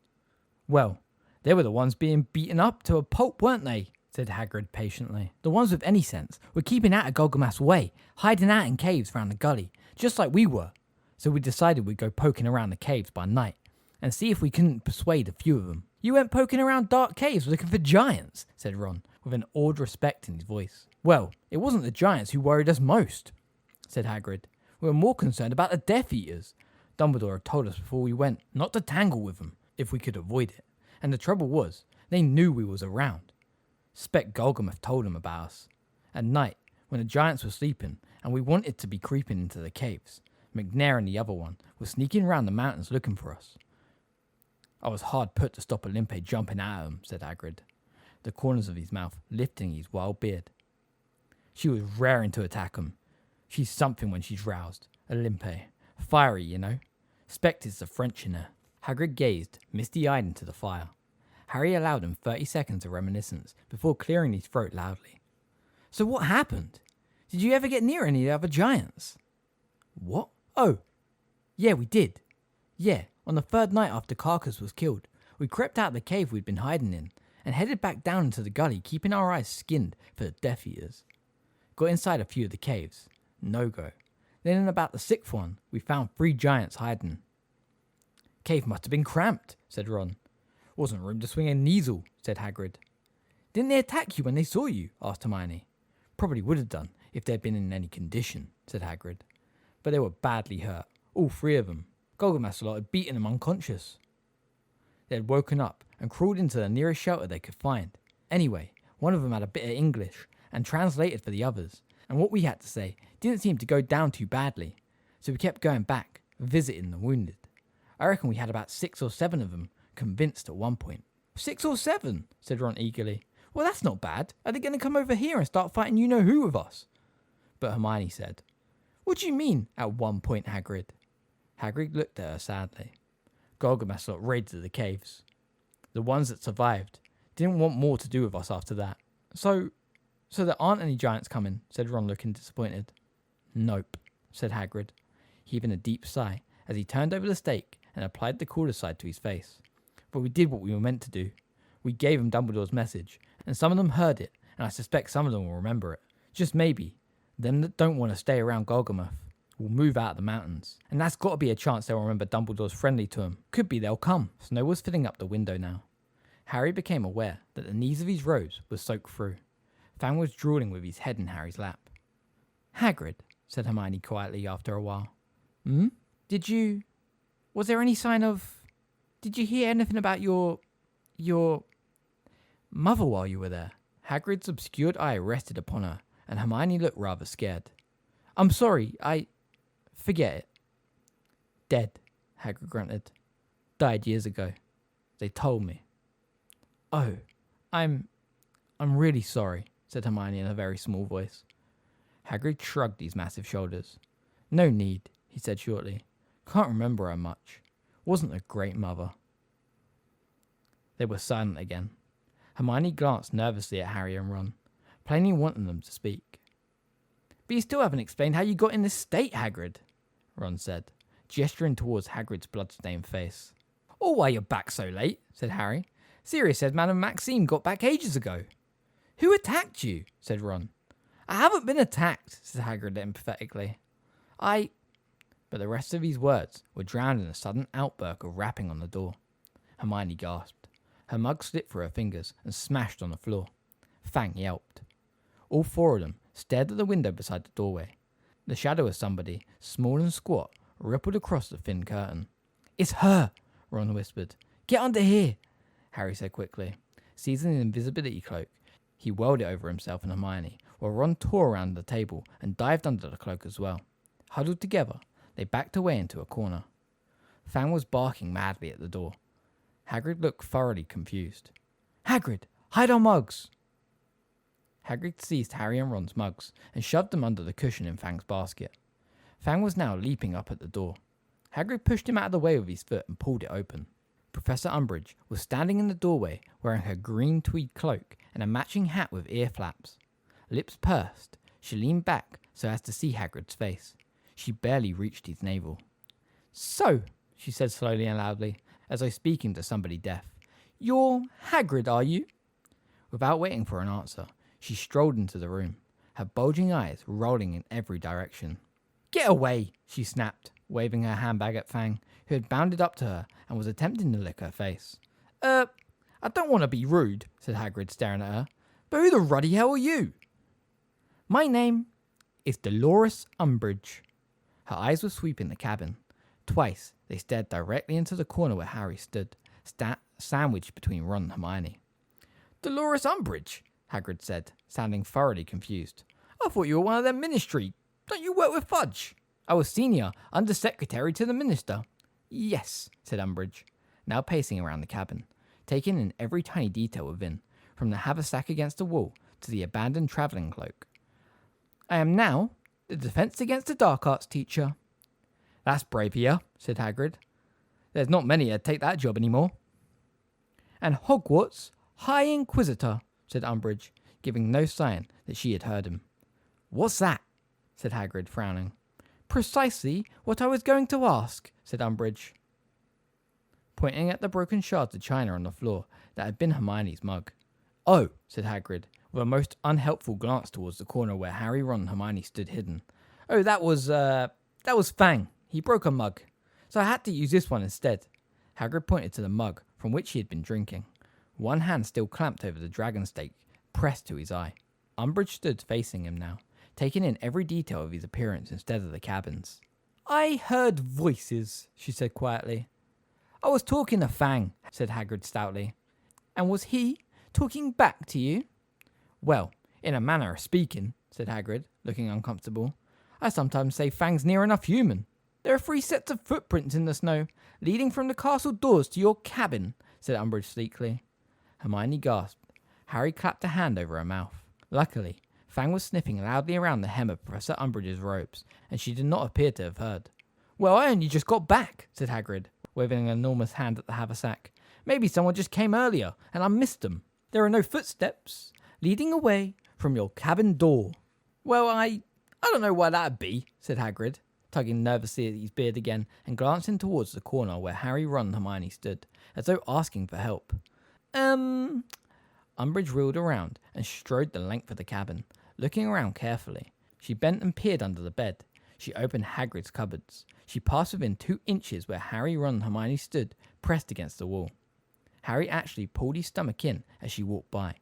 Speaker 2: Well, they were the ones being beaten up to a pulp, weren't they? Said Hagrid patiently. The ones with any sense were keeping out of Golgamath's way, hiding out in caves round the gully, just like we were. So we decided we'd go poking around the caves by night, and see if we couldn't persuade a few of them. You went poking around dark caves looking for giants, said Ron, with an awed respect in his voice. Well, it wasn't the giants who worried us most, said Hagrid. We were more concerned about the Death Eaters. Dumbledore had told us before we went not to tangle with them, if we could avoid it. And the trouble was, they knew we was around. Spec Golgamath told them about us. At night, when the giants were sleeping, and we wanted to be creeping into the caves, McNair and the other one were sneaking around the mountains looking for us. I was hard put to stop Olympe jumping at him, said Hagrid, the corners of his mouth lifting his wild beard. She was raring to attack him. She's something when she's roused, Olympe. Fiery, you know. Spect it's the French in her. Hagrid gazed, misty-eyed into the fire. Harry allowed him 30 seconds of reminiscence before clearing his throat loudly. So what happened? Did you ever get near any of the other giants? What? Oh, yeah, we did. Yeah, on the 3rd night after Carcass was killed, we crept out of the cave we'd been hiding in, and headed back down into the gully, keeping our eyes skinned for the Death Eaters. Got inside a few of the caves. No go. Then in about the 6th one, we found 3 giants hiding. Cave must have been cramped, said Ron. Wasn't room to swing a needle, said Hagrid. Didn't they attack you when they saw you? Asked Hermione. Probably would have done if they'd been in any condition, said Hagrid. But they were badly hurt, all 3 of them. Golgomasalot had beaten them unconscious. They had woken up and crawled into the nearest shelter they could find. Anyway, one of them had a bit of English and translated for the others, and what we had to say didn't seem to go down too badly, so we kept going back, visiting the wounded. I reckon we had about 6 or 7 of them convinced at one point. 6 or 7, said Ron eagerly. Well, that's not bad. Are they going to come over here and start fighting you-know-who with us? But Hermione said, What do you mean, at one point, Hagrid? Hagrid looked at her sadly. Golgomasalot raided the caves. The ones that survived didn't want more to do with us after that. So there aren't any giants coming, said Ron, looking disappointed. Nope, said Hagrid, heaving a deep sigh as he turned over the stake and applied the quarter side to his face. But we did what we were meant to do. We gave them Dumbledore's message, and some of them heard it, and I suspect some of them will remember it. Just maybe, them that don't want to stay around Golgamath will move out of the mountains, and that's got to be a chance they'll remember Dumbledore's friendly to them. Could be they'll come. Snow was filling up the window now. Harry became aware that the knees of his robes were soaked through. Fang was drooling with his head in Harry's lap. Hagrid, said Hermione quietly after a while. Was there any sign of... Did you hear anything about your mother while you were there? Hagrid's obscured eye rested upon her, and Hermione looked rather scared. I'm sorry, forget it. Dead, Hagrid grunted. Died years ago. They told me. Oh, I'm really sorry, said Hermione in a very small voice. Hagrid shrugged his massive shoulders. No need, he said shortly. Can't remember her much. Wasn't a great mother. They were silent again. Hermione glanced nervously at Harry and Ron, plainly wanting them to speak. But you still haven't explained how you got in this state, Hagrid, Ron said, gesturing towards Hagrid's blood-stained face. Or why you're back so late, said Harry. Sirius said Madame Maxime got back ages ago. Who attacked you? Said Ron. I haven't been attacked, said Hagrid emphatically. But the rest of his words were drowned in a sudden outburst of rapping on the door. Hermione gasped. Her mug slipped through her fingers and smashed on the floor. Fang yelped. All 4 of them stared at the window beside the doorway. The shadow of somebody, small and squat, rippled across the thin curtain. It's her, Ron whispered. Get under here, Harry said quickly. Seizing an invisibility cloak, he whirled it over himself and Hermione, while Ron tore around the table and dived under the cloak as well. Huddled together, they backed away into a corner. Fang was barking madly at the door. Hagrid looked thoroughly confused. Hagrid, hide our mugs! Hagrid seized Harry and Ron's mugs and shoved them under the cushion in Fang's basket. Fang was now leaping up at the door. Hagrid pushed him out of the way with his foot and pulled it open. Professor Umbridge was standing in the doorway wearing her green tweed cloak and a matching hat with ear flaps. Lips pursed, she leaned back so as to see Hagrid's face. She barely reached his navel. So, she said slowly and loudly, as though speaking to somebody deaf, you're Hagrid, are you? Without waiting for an answer, she strolled into the room, her bulging eyes rolling in every direction. Get away, she snapped, waving her handbag at Fang, who had bounded up to her and was attempting to lick her face. I don't want to be rude, said Hagrid, staring at her, but who the ruddy hell are you? My name is Dolores Umbridge. Her eyes were sweeping the cabin. Twice, they stared directly into the corner where Harry stood, sandwiched between Ron and Hermione. Dolores Umbridge, Hagrid said, sounding thoroughly confused. I thought you were one of them ministry. Don't you work with Fudge? I was senior under-secretary to the minister. Yes, said Umbridge, now pacing around the cabin, taking in every tiny detail within, from the haversack against the wall to the abandoned travelling cloak. I am now the Defence Against the Dark Arts teacher. That's brave of you, said Hagrid. There's not many who'd take that job anymore. And Hogwarts High Inquisitor, said Umbridge, giving no sign that she had heard him. What's that? Said Hagrid, frowning. Precisely what I was going to ask, said Umbridge, pointing at the broken shards of china on the floor that had been Hermione's mug. "Oh," said Hagrid, with a most unhelpful glance towards the corner where Harry, Ron, and Hermione stood hidden. "Oh, that was Fang. He broke a mug, so I had to use this one instead." Hagrid pointed to the mug from which he had been drinking, one hand still clamped over the dragon stake, pressed to his eye. Umbridge stood facing him now, taking in every detail of his appearance instead of the cabins. "I heard voices," she said quietly. "I was talking to Fang," said Hagrid stoutly. "And was he talking back to you?" "Well, in a manner of speaking," said Hagrid, looking uncomfortable. "I sometimes say Fang's near enough human." "There are 3 sets of footprints in the snow, leading from the castle doors to your cabin," said Umbridge sleekly. Hermione gasped. Harry clapped a hand over her mouth. Luckily, Fang was sniffing loudly around the hem of Professor Umbridge's robes, and she did not appear to have heard. "Well, I only just got back," said Hagrid, waving an enormous hand at the haversack. "Maybe someone just came earlier, and I missed them. There are no footsteps leading away from your cabin door." "Well, I don't know why that'd be," said Hagrid, tugging nervously at his beard again and glancing towards the corner where Harry, Ron, and Hermione stood, as though asking for help. Umbridge wheeled around and strode the length of the cabin, looking around carefully. She bent and peered under the bed. She opened Hagrid's cupboards. She passed within 2 inches where Harry, Ron, and Hermione stood, pressed against the wall. Harry actually pulled his stomach in as she walked by.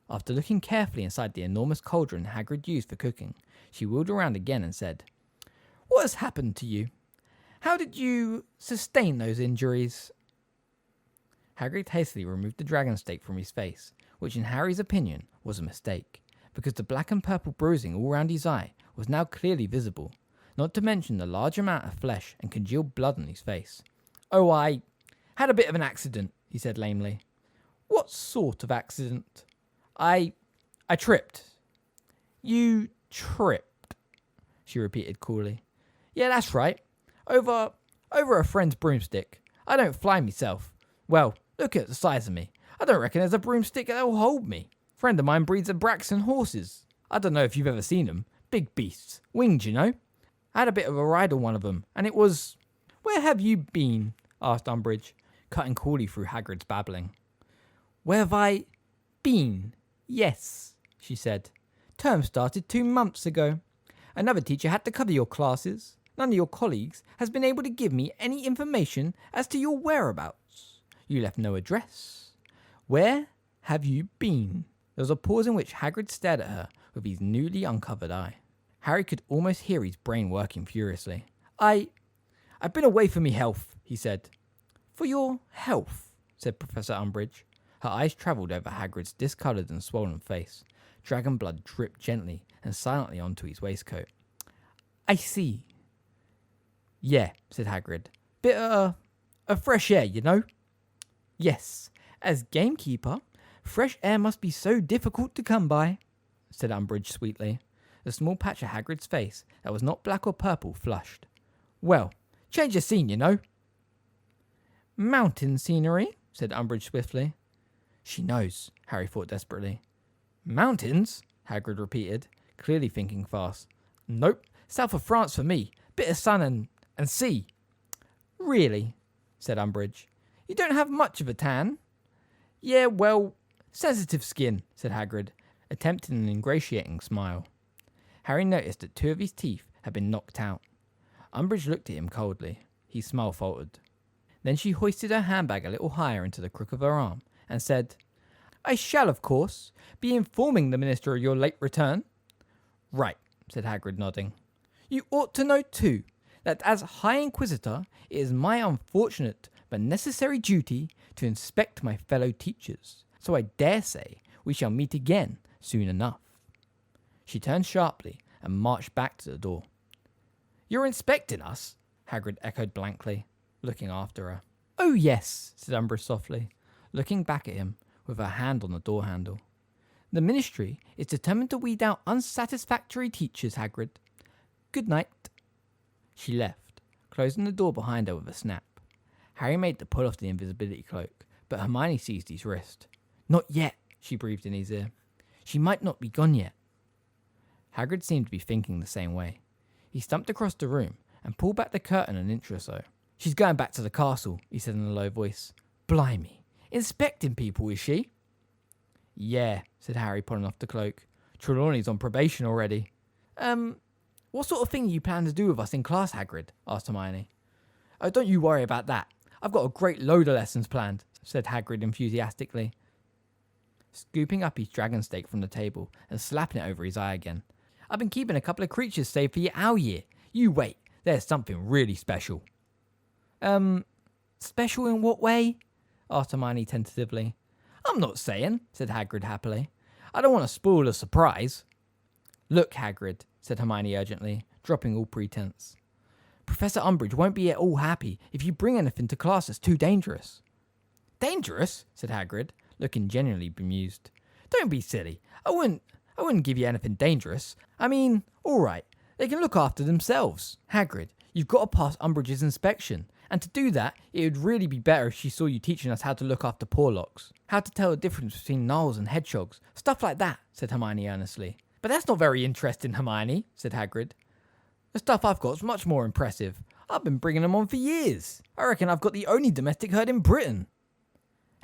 Speaker 2: After looking carefully inside the enormous cauldron Hagrid used for cooking, she wheeled around again and said, "What has happened to you? How did you sustain those injuries?" Hagrid hastily removed the dragon stake from his face, which in Harry's opinion was a mistake, because the black and purple bruising all round his eye was now clearly visible, not to mention the large amount of flesh and congealed blood on his face. "Oh, I had a bit of an accident," he said lamely. "What sort of accident?" I tripped." "You tripped?" she repeated coolly. "Yeah, that's right. Over a friend's broomstick. I don't fly myself. Well, look at the size of me. I don't reckon there's a broomstick that'll hold me. A friend of mine breeds Abraxan horses. I don't know if you've ever seen them. Big beasts. Winged, you know. I had a bit of a ride on one of them, and it was..." "Where have you been?" asked Umbridge, cutting coolly through Hagrid's babbling. "Where have I been? Yes," she said. "Term started 2 months ago. Another teacher had to cover your classes. None of your colleagues has been able to give me any information as to your whereabouts. You left no address. Where have you been?" There was a pause in which Hagrid stared at her with his newly uncovered eye. Harry could almost hear his brain working furiously. I've been away for me health," he said. "For your health?" said Professor Umbridge. Her eyes travelled over Hagrid's discoloured and swollen face. Dragon blood dripped gently and silently onto his waistcoat. "I see." "Yeah," said Hagrid. "Bit of fresh air, you know." "Yes, as gamekeeper, fresh air must be so difficult to come by," said Umbridge sweetly. The small patch of Hagrid's face that was not black or purple flushed. "Well, change the scene, you know." "Mountain scenery," said Umbridge swiftly. "She knows," Harry thought desperately. "Mountains?" Hagrid repeated, clearly thinking fast. "Nope, south of France for me. Bit of sun and sea." "Really?" said Umbridge. "You don't have much of a tan." "Yeah, well, sensitive skin," said Hagrid, attempting an ingratiating smile. Harry noticed that 2 of his teeth had been knocked out. Umbridge looked at him coldly. His smile faltered. Then she hoisted her handbag a little higher into the crook of her arm and said, "I shall, of course, be informing the Minister of your late return." "Right," said Hagrid, nodding. "You ought to know, too, that as High Inquisitor, it is my unfortunate but necessary duty to inspect my fellow teachers, so I dare say we shall meet again soon enough." She turned sharply and marched back to the door. "You're inspecting us?" Hagrid echoed blankly, looking after her. "Oh yes," said Umbridge softly, looking back at him with her hand on the door handle. "The Ministry is determined to weed out unsatisfactory teachers, Hagrid. Good night." She left, closing the door behind her with a snap. Harry made to pull off the invisibility cloak, but Hermione seized his wrist. "Not yet," she breathed in his ear. "She might not be gone yet." Hagrid seemed to be thinking the same way. He stumped across the room and pulled back the curtain an inch or so. "She's going back to the castle," he said in a low voice. "Blimey, inspecting people, is she?" Yeah, said Harry, pulling off the cloak. Trelawney's on probation already. What sort of thing you plan to do with us in class, Hagrid? Asked Hermione. Oh, don't you worry about that. I've got a great load of lessons planned, said Hagrid enthusiastically, scooping up his dragon steak from the table and slapping it over his eye again. I've been keeping a couple of creatures saved for your owl year. You wait, there's something really special. Special in what way? Asked Hermione tentatively. I'm not saying, said Hagrid happily. I don't want to spoil the surprise. Look, Hagrid, said Hermione urgently, dropping all pretense. Professor Umbridge won't be at all happy if you bring anything to class that's too dangerous. Dangerous? Said Hagrid, looking genuinely bemused. Don't be silly. I wouldn't give you anything dangerous. I mean, all right, they can look after themselves. Hagrid, you've got to pass Umbridge's inspection. And to do that, it would really be better if she saw you teaching us how to look after Porlocks, how to tell the difference between gnolls and hedgehogs, stuff like that, said Hermione earnestly. But that's not very interesting, Hermione, said Hagrid. The stuff I've got is much more impressive. I've been bringing them on for years. I reckon I've got the only domestic herd in Britain.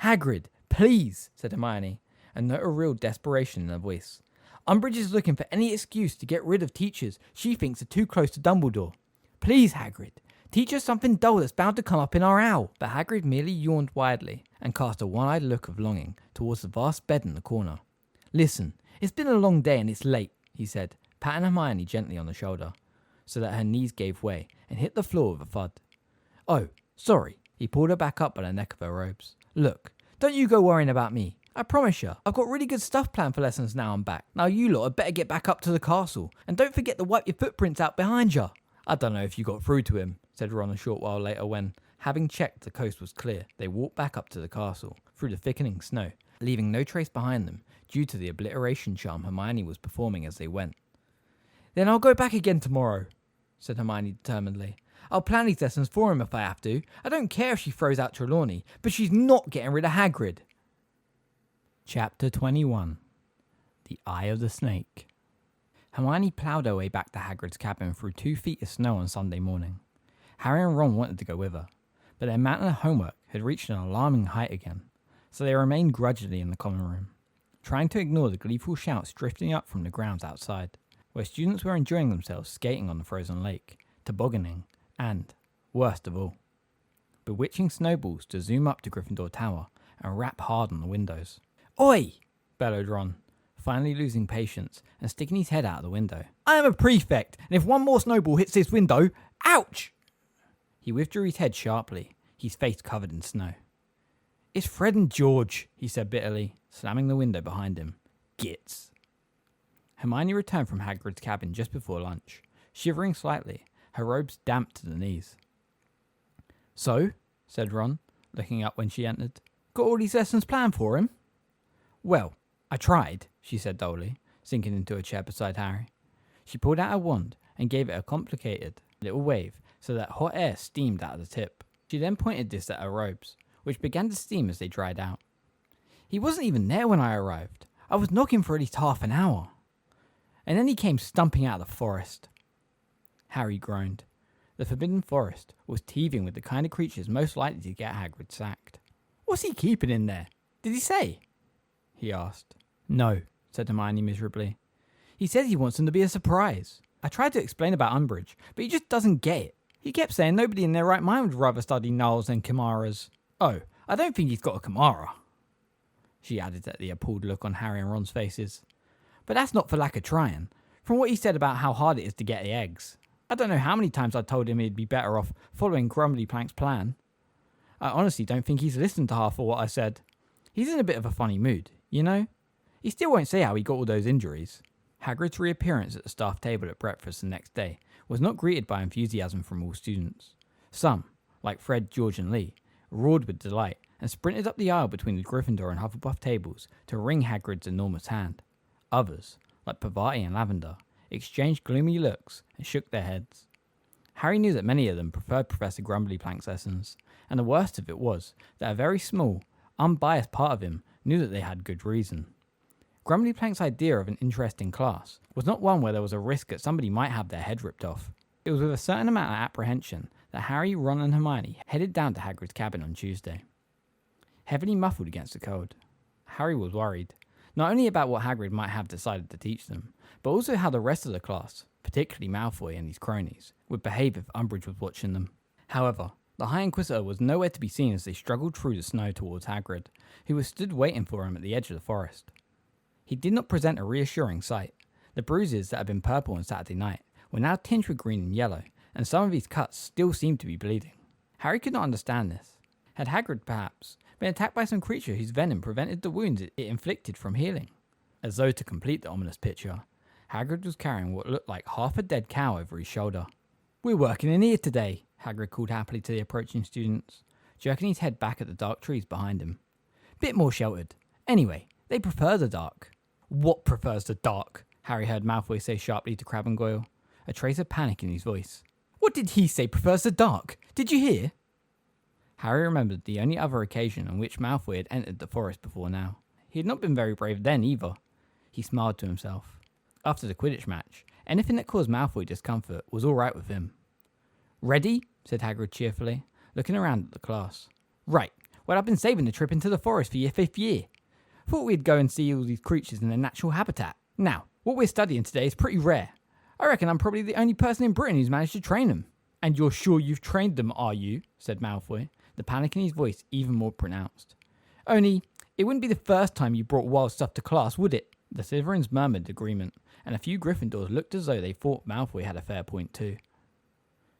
Speaker 2: Hagrid, please, said Hermione, and noted a real desperation in her voice. Umbridge is looking for any excuse to get rid of teachers she thinks are too close to Dumbledore. Please, Hagrid, teach us something dull that's bound to come up in our owl. But Hagrid merely yawned widely and cast a one-eyed look of longing towards the vast bed in the corner. Listen, it's been a long day and it's late, he said, patting Hermione gently on the shoulder, so that her knees gave way and hit the floor with a thud. Oh, sorry. He pulled her back up by the neck of her robes. Look, don't you go worrying about me. I promise you, I've got really good stuff planned for lessons now I'm back. Now you lot had better get back up to the castle, and don't forget to wipe your footprints out behind you. I don't know if you got through to him, said Ron a short while later when, having checked the coast was clear, they walked back up to the castle, through the thickening snow, leaving no trace behind them due to the obliteration charm Hermione was performing as they went. Then I'll go back again tomorrow, said Hermione determinedly. I'll plan these lessons for him if I have to. I don't care if she throws out Trelawney, but she's not getting rid of Hagrid.
Speaker 1: Chapter 21. The Eye of the Snake. Hermione ploughed her way back to Hagrid's cabin through 2 feet of snow on Sunday morning. Harry and Ron wanted to go with her, but their mountain of homework had reached an alarming height again, so they remained grudgingly in the common room, trying to ignore the gleeful shouts drifting up from the grounds outside, where students were enjoying themselves skating on the frozen lake, tobogganing, and, worst of all, bewitching snowballs to zoom up to Gryffindor Tower and rap hard on the windows. Oi! Bellowed Ron, finally losing patience and sticking his head out of the window. I am a prefect, and if one more snowball hits this window, ouch! He withdrew his head sharply, his face covered in snow. It's Fred and George, he said bitterly, slamming the window behind him. Gits. Hermione returned from Hagrid's cabin just before lunch, shivering slightly, her robes damp to the knees. So, said Ron, looking up when she entered, got all these lessons planned for him? Well, I tried, she said dully, sinking into a chair beside Harry. She pulled out her wand and gave it a complicated little wave so that hot air steamed out of the tip. She then pointed this at her robes, which began to steam as they dried out. He wasn't even there when I arrived. I was knocking for at least half an hour. And then he came stumping out of the forest. Harry groaned. The Forbidden Forest was teeming with the kind of creatures most likely to get Hagrid sacked. What's he keeping in there? Did he say? He asked. No, said Hermione miserably. He says he wants them to be a surprise. I tried to explain about Umbridge, but he just doesn't get it. He kept saying nobody in their right mind would rather study gnolls than chimeras. Oh, I don't think he's got a chimera, she added at the appalled look on Harry and Ron's faces. But that's not for lack of trying. From what he said about how hard it is to get the eggs. I don't know how many times I told him he'd be better off following Grumbly Plank's plan. I honestly don't think he's listened to half of what I said. He's in a bit of a funny mood, you know? He still won't say how he got all those injuries. Hagrid's reappearance at the staff table at breakfast the next day was not greeted by enthusiasm from all students. Some, like Fred, George and Lee, roared with delight and sprinted up the aisle between the Gryffindor and Hufflepuff tables to wring Hagrid's enormous hand. Others, like Parvati and Lavender, exchanged gloomy looks and shook their heads. Harry knew that many of them preferred Professor Grumbly Plank's lessons, and the worst of it was that a very small, unbiased part of him knew that they had good reason. Grumbly Plank's idea of an interesting class was not one where there was a risk that somebody might have their head ripped off. It was with a certain amount of apprehension that Harry, Ron and Hermione headed down to Hagrid's cabin on Tuesday. Heavily muffled against the cold, Harry was worried. Not only about what Hagrid might have decided to teach them, but also how the rest of the class, particularly Malfoy and his cronies, would behave if Umbridge was watching them. However, the High Inquisitor was nowhere to be seen as they struggled through the snow towards Hagrid, who was stood waiting for him at the edge of the forest. He did not present a reassuring sight. The bruises that had been purple on Saturday night were now tinged with green and yellow, and some of his cuts still seemed to be bleeding. Harry could not understand this. Had Hagrid, perhaps, been attacked by some creature whose venom prevented the wounds it inflicted from healing? As though to complete the ominous picture, Hagrid was carrying what looked like half a dead cow over his shoulder. "We're working in here today," Hagrid called happily to the approaching students, jerking his head back at the dark trees behind him. "Bit more sheltered. Anyway, they prefer the dark." "What prefers the dark?" Harry heard Malfoy say sharply to Crabbe and Goyle, a trace of panic in his voice. "What did he say prefers the dark? Did you hear?" Harry remembered the only other occasion on which Malfoy had entered the forest before now. He had not been very brave then either. He smiled to himself. After the Quidditch match, anything that caused Malfoy discomfort was all right with him. "Ready?" said Hagrid cheerfully, looking around at the class. "Right. Well, I've been saving the trip into the forest for your 5th year. Thought we'd go and see all these creatures in their natural habitat. Now, what we're studying today is pretty rare. I reckon I'm probably the only person in Britain who's managed to train them." "And you're sure you've trained them, are you?" said Malfoy, the panic in his voice even more pronounced. "Only, it wouldn't be the first time you brought wild stuff to class, would it?" The Slytherins murmured agreement, and a few Gryffindors looked as though they thought Malfoy had a fair point too.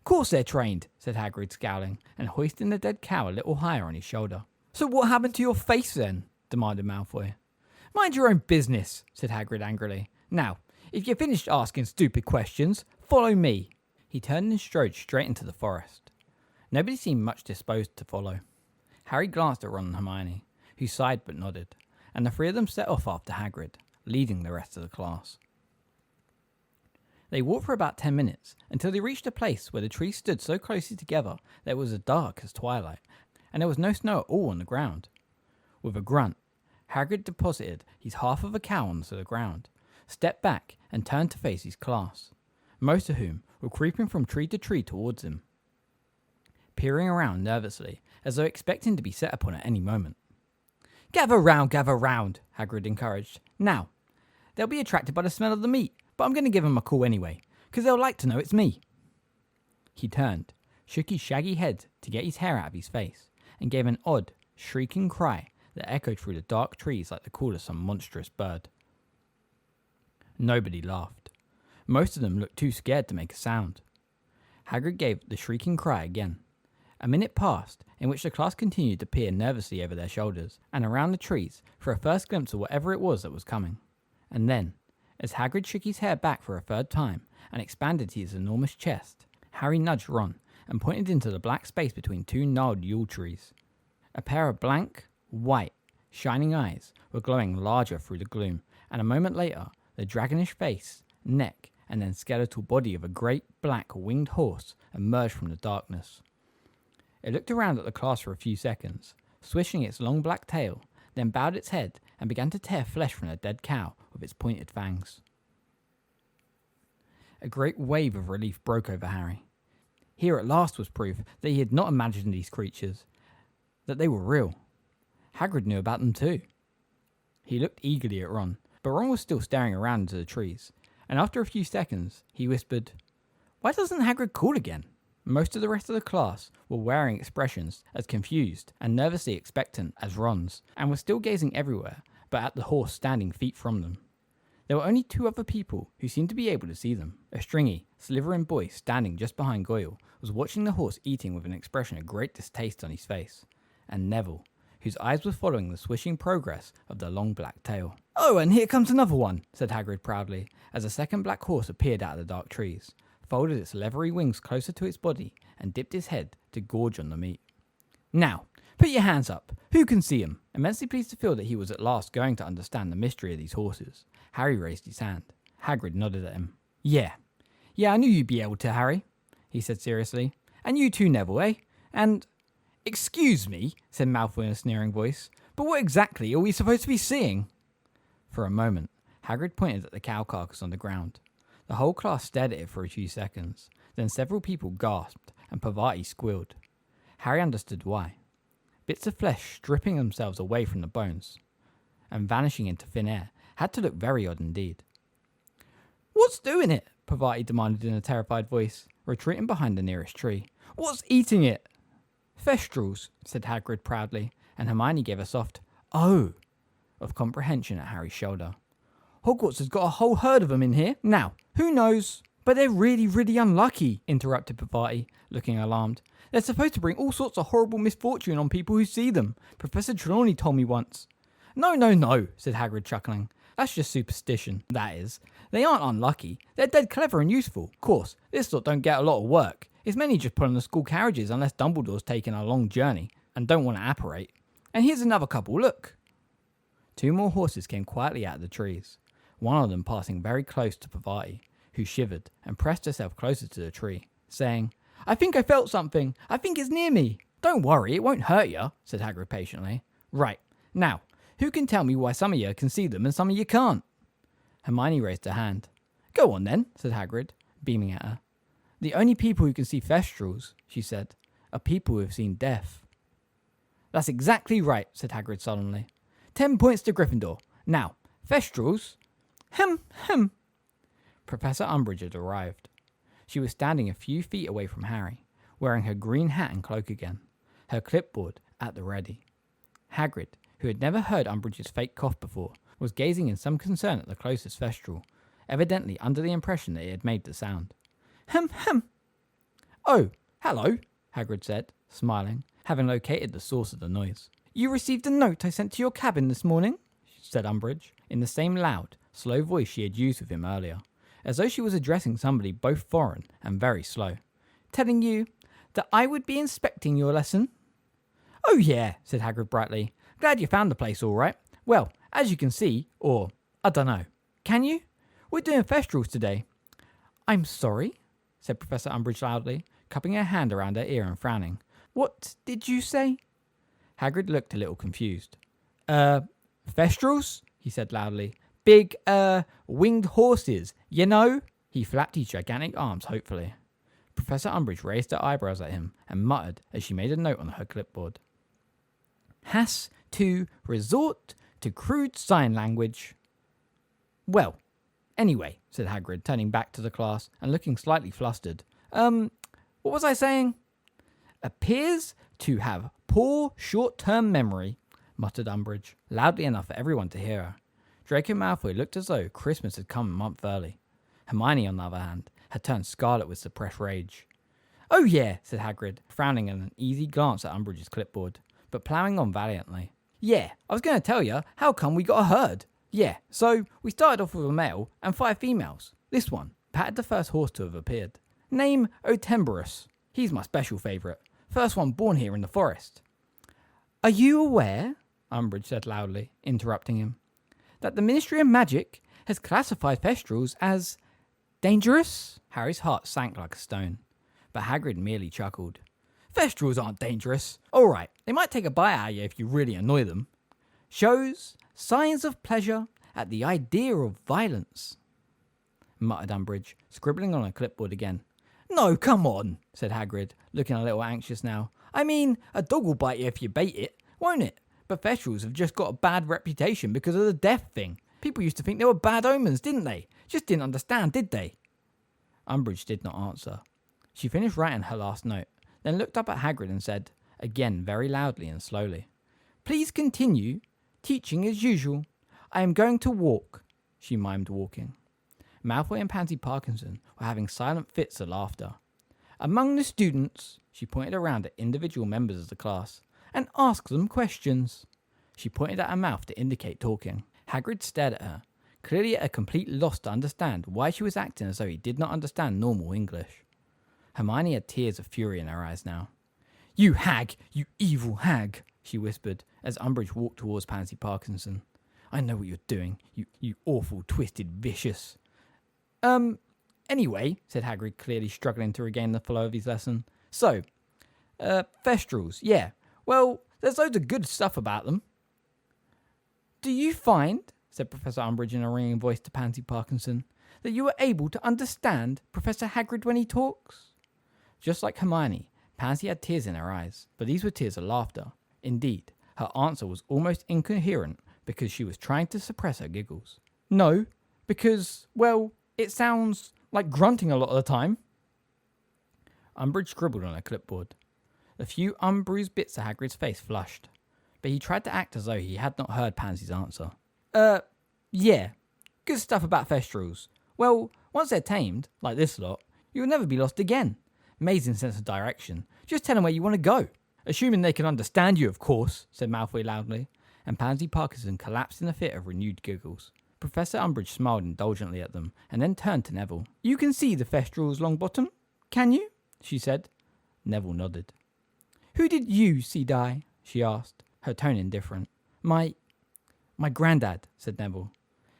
Speaker 1: "Course they're trained," said Hagrid, scowling, and hoisting the dead cow a little higher on his shoulder. "So what happened to your face then?" demanded Malfoy. "Mind your own business," said Hagrid angrily. "Now, if you're finished asking stupid questions, follow me." He turned and strode straight into the forest. Nobody seemed much disposed to follow. Harry glanced at Ron and Hermione, who sighed but nodded, and the three of them set off after Hagrid, leading the rest of the class. They walked for about 10 minutes, until they reached a place where the trees stood so closely together that it was as dark as twilight, and there was no snow at all on the ground. With a grunt, Hagrid deposited his half of a cow onto the ground, stepped back, and turned to face his class, most of whom were creeping from tree to tree towards him, peering around nervously, as though expecting to be set upon at any moment. Gather round, Hagrid encouraged. "Now, they'll be attracted by the smell of the meat, but I'm going to give them a call anyway, because they'll like to know it's me." He turned, shook his shaggy head to get his hair out of his face, and gave an odd, shrieking cry that echoed through the dark trees like the call of some monstrous bird. Nobody laughed. Most of them looked too scared to make a sound. Hagrid gave the shrieking cry again. A minute passed, in which the class continued to peer nervously over their shoulders and around the trees for a first glimpse of whatever it was that was coming. And then, as Hagrid shook his hair back for a third time and expanded his enormous chest, Harry nudged Ron and pointed into the black space between two gnarled yew trees. A pair of blank, white, shining eyes were glowing larger through the gloom, and a moment later, the dragonish face, neck, and then skeletal body of a great black winged horse emerged from the darkness. It looked around at the class for a few seconds, swishing its long black tail, then bowed its head and began to tear flesh from the dead cow with its pointed fangs. A great wave of relief broke over Harry. Here at last was proof that he had not imagined these creatures, that they were real. Hagrid knew about them too. He looked eagerly at Ron, but Ron was still staring around into the trees, and after a few seconds, he whispered, "Why doesn't Hagrid call again?" Most of the rest of the class were wearing expressions as confused and nervously expectant as Ron's, and were still gazing everywhere but at the horse standing feet from them. There were only two other people who seemed to be able to see them. A stringy, Slytherin boy standing just behind Goyle was watching the horse eating with an expression of great distaste on his face, and Neville, whose eyes were following the swishing progress of the long black tail. "Oh, and here comes another one," said Hagrid proudly, as a second black horse appeared out of the dark trees, folded its leathery wings closer to its body, and dipped its head to gorge on the meat. "Now, put your hands up. Who can see 'em?" Immensely pleased to feel that he was at last going to understand the mystery of these horses, Harry raised his hand. Hagrid nodded at him. Yeah, I knew you'd be able to, Harry," he said seriously. "And you too, Neville, eh? And..." "Excuse me," said Malfoy in a sneering voice, "but what exactly are we supposed to be seeing?" For a moment, Hagrid pointed at the cow carcass on the ground. The whole class stared at it for a few seconds. Then several people gasped, and Parvati squealed. Harry understood why. Bits of flesh stripping themselves away from the bones. and vanishing into thin air had to look very odd indeed. "What's doing it?" Parvati demanded in a terrified voice, retreating behind the nearest tree. "What's eating it?" "Thestrals," said Hagrid proudly, and Hermione gave a soft "oh" of comprehension at Harry's shoulder. "Hogwarts has got a whole herd of them in here. Now, who knows?" "But they're really, really unlucky," interrupted Parvati, looking alarmed. "They're supposed to bring all sorts of horrible misfortune on people who see them. Professor Trelawney told me once." No, said Hagrid, chuckling. "That's just superstition, that is. They aren't unlucky. They're dead clever and useful. Of course, this sort don't get a lot of work. It's mainly just pulling the school carriages unless Dumbledore's taking a long journey and don't want to apparate. And here's another couple, look." 2 more horses came quietly out of the trees, one of them passing very close to Parvati, who shivered and pressed herself closer to the tree, saying, "I think I felt something. I think it's near me." "Don't worry, it won't hurt you," said Hagrid patiently. "Right, now, who can tell me why some of you can see them and some of you can't?" Hermione raised her hand. "Go on then," said Hagrid, beaming at her. "The only people who can see Thestrals," she said, "are people who have seen death." "That's exactly right," said Hagrid solemnly. 10 points to Gryffindor. Now, Thestrals. Hem. Professor Umbridge had arrived. She was standing a few feet away from Harry, wearing her green hat and cloak again, her clipboard at the ready. Hagrid, who had never heard Umbridge's fake cough before, was gazing in some concern at the closest Thestral, evidently under the impression that it had made the sound. Hem. "Oh, hello," Hagrid said, smiling, having located the source of the noise. "You received a note I sent to your cabin this morning?" said Umbridge, in the same loud, slow voice she had used with him earlier, as though she was addressing somebody both foreign and very slow. "Telling you that I would be inspecting your lesson?" "Oh yeah," said Hagrid brightly. "Glad you found the place all right. Well, as you can see, or I dunno. Can you? We're doing Thestrals today." "I'm sorry," said Professor Umbridge loudly, cupping her hand around her ear and frowning. "What did you say?" Hagrid looked a little confused. Thestrals?" he said loudly. "Big, winged horses, you know?" He flapped his gigantic arms hopefully. Professor Umbridge raised her eyebrows at him and muttered as she made a note on her clipboard. "Has to resort to crude sign language." "Well, anyway," said Hagrid, turning back to the class and looking slightly flustered. What was I saying?" "Appears to have poor short-term memory," muttered Umbridge, loudly enough for everyone to hear her. Draco Malfoy looked as though Christmas had come a month early. Hermione, on the other hand, had turned scarlet with suppressed rage. "Oh yeah," said Hagrid, frowning at an easy glance at Umbridge's clipboard, but ploughing on valiantly. "Yeah, I was going to tell you how come we got a herd. Yeah, so we started off with a male and 5 females. This one patted the first horse to have appeared. Name Otemberus. He's my special favourite. First one born here in the forest." "Are you aware," Umbridge said loudly, interrupting him, "that the Ministry of Magic has classified Thestrals as dangerous?" Harry's heart sank like a stone, but Hagrid merely chuckled. "Thestrals aren't dangerous. All right, they might take a bite out of you if you really annoy them. Shows signs of pleasure at the idea of violence," muttered Umbridge, scribbling on her clipboard again. "No, come on," said Hagrid, looking a little anxious now. "I mean, a dog will bite you if you bait it, won't it? But Thestrals have just got a bad reputation because of the death thing. People used to think they were bad omens, didn't they? Just didn't understand, did they?" Umbridge did not answer. She finished writing her last note, then looked up at Hagrid and said, again very loudly and slowly, "Please continue teaching as usual. I am going to walk." She mimed walking. Malfoy and Pansy Parkinson were having silent fits of laughter. "Among the students," she pointed around at individual members of the class, "and ask them questions." She pointed at her mouth to indicate talking. Hagrid stared at her, clearly at a complete loss to understand why she was acting as though he did not understand normal English. Hermione had tears of fury in her eyes now. "You hag, you evil hag," she whispered as Umbridge walked towards Pansy Parkinson. "I know what you're doing, you awful, twisted, vicious." Anyway," said Hagrid, clearly struggling to regain the flow of his lesson. "So, Thestrals, yeah. Well, there's loads of good stuff about them." "Do you find," said Professor Umbridge in a ringing voice to Pansy Parkinson, "that you are able to understand Professor Hagrid when he talks?" Just like Hermione, Pansy had tears in her eyes, but these were tears of laughter. Indeed, her answer was almost incoherent
Speaker 2: because she was trying to suppress her giggles. No, because, well, it sounds like grunting a lot of the time. Umbridge scribbled on her clipboard. The few unbruised bits of Hagrid's face flushed, but he tried to act as though he had not heard Pansy's answer. Yeah. Good stuff about Thestrals. Well, once they're tamed, like this lot, you'll never be lost again. Amazing sense of direction. Just tell them where you want to go. Assuming they can understand you, of course, said Malfoy loudly, and Pansy Parkinson collapsed in a fit of renewed giggles. Professor Umbridge smiled indulgently at them, and then turned to Neville. You can see the Thestrals, Longbottom, can you? She said. Neville nodded. Who did you see die? She asked, her tone indifferent. My granddad, said Neville.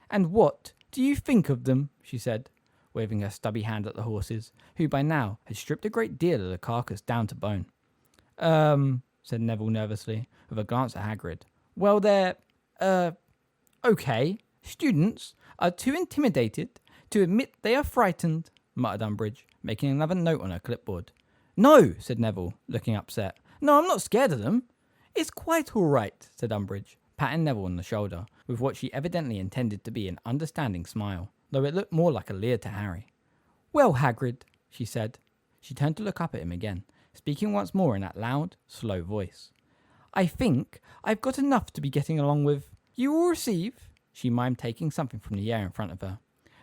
Speaker 2: And what do you think of them? She said, waving her stubby hand at the horses, who by now had stripped a great deal of the carcass down to bone. Said Neville nervously, with a glance at Hagrid. Well, they're, okay. Students are too intimidated to admit they are frightened, muttered Umbridge, making another note on her clipboard. No, said Neville, looking upset. No, I'm not scared of them. It's quite all right, said Umbridge, patting Neville on the shoulder, with what she evidently intended to be an understanding smile, though it looked more like a leer to Harry. Well, Hagrid, she said. She turned to look up at him again, speaking once more in that loud, slow voice. I think I've got enough to be getting along with. You will receive, she mimed, taking something from the air in front of her,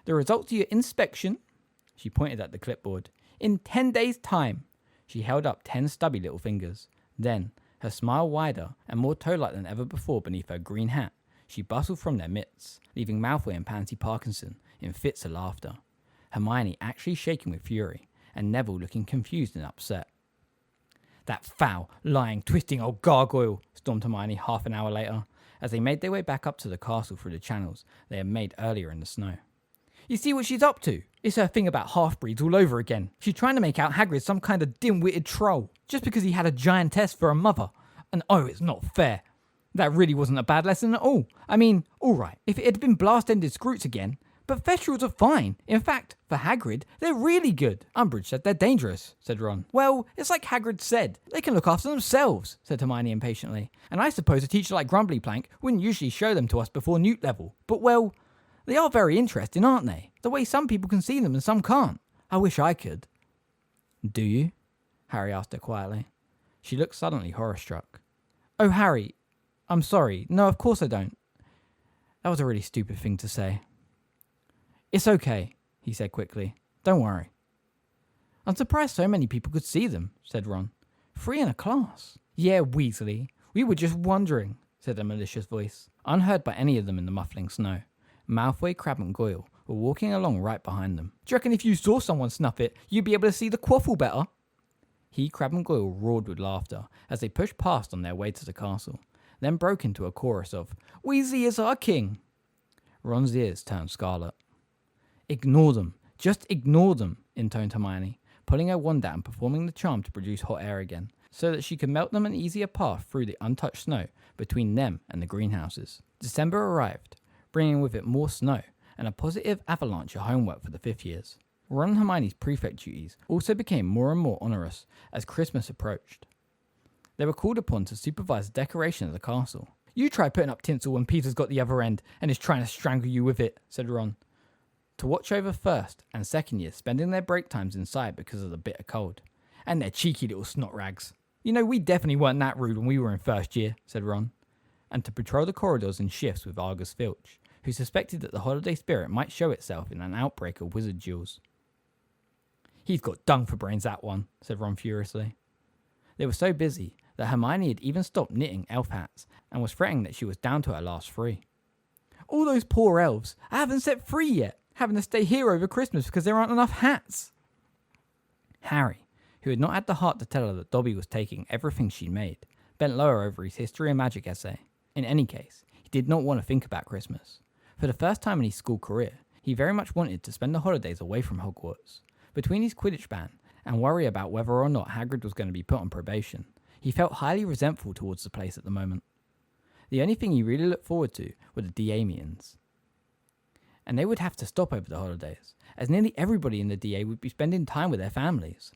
Speaker 2: the results of your inspection, she pointed at the clipboard, in 10 days' time. She held up 10 stubby little fingers. Then, her smile wider and more toe-like than ever before beneath her green hat, she bustled from their midst, leaving Malfoy and Pansy Parkinson in fits of laughter, Hermione actually shaking with fury, and Neville looking confused and upset. That foul, lying, twisting old gargoyle, stormed Hermione half an hour later, as they made their way back up to the castle through the channels they had made earlier in the snow. You see what she's up to? It's her thing about half-breeds all over again. She's trying to make out Hagrid some kind of dim-witted troll, just because he had a giantess for a mother. And oh, it's not fair. That really wasn't a bad lesson at all. I mean, alright, if it had been blast-ended Scroots again, but Thestrals are fine. In fact, for Hagrid, they're really good. Umbridge said they're dangerous, said Ron. Well, it's like Hagrid said. They can look after themselves, said Hermione impatiently. And I suppose a teacher like Grumbly Plank wouldn't usually show them to us before Newt level. But well, they are very interesting, aren't they? The way some people can see them and some can't. I wish I could. Do you? Harry asked her quietly. She looked suddenly horror-struck. Oh, Harry, I'm sorry. No, of course I don't. That was a really stupid thing to say. It's okay, he said quickly. Don't worry. I'm surprised so many people could see them, said Ron. 3 in a class. Yeah, Weasley. We were just wondering, said a malicious voice, unheard by any of them in the muffling snow. Malfoy, Crabbe and Goyle were walking along right behind them. Do you reckon if you saw someone snuff it, you'd be able to see the quaffle better? He, Crabbe and Goyle roared with laughter as they pushed past on their way to the castle, then broke into a chorus of, Weasley is our king. Ron's ears turned scarlet. Ignore them. Just ignore them, intoned Hermione, pulling her wand out and performing the charm to produce hot air again, so that she could melt them an easier path through the untouched snow between them and the greenhouses. December arrived, bringing with it more snow and a positive avalanche of homework for the 5th years. Ron and Hermione's prefect duties also became more and more onerous as Christmas approached. They were called upon to supervise the decoration of the castle. You try putting up tinsel when Peter's got the other end and is trying to strangle you with it, said Ron. To watch over 1st and 2nd years spending their break times inside because of the bitter cold. And their cheeky little snot rags. You know, we definitely weren't that rude when we were in 1st year, said Ron. And to patrol the corridors in shifts with Argus Filch, who suspected that the holiday spirit might show itself in an outbreak of wizard duels. He's got dung for brains, that one, said Ron furiously. They were so busy that Hermione had even stopped knitting elf hats and was fretting that she was down to her last 3. All those poor elves, I haven't set free yet, having to stay here over Christmas because there aren't enough hats. Harry, who had not had the heart to tell her that Dobby was taking everything she made, bent lower over his history and magic essay. In any case, he did not want to think about Christmas. For the first time in his school career, he very much wanted to spend the holidays away from Hogwarts. Between his Quidditch ban and worry about whether or not Hagrid was going to be put on probation, he felt highly resentful towards the place at the moment. The only thing he really looked forward to were the Daemians. And they would have to stop over the holidays, as nearly everybody in the DA would be spending time with their families.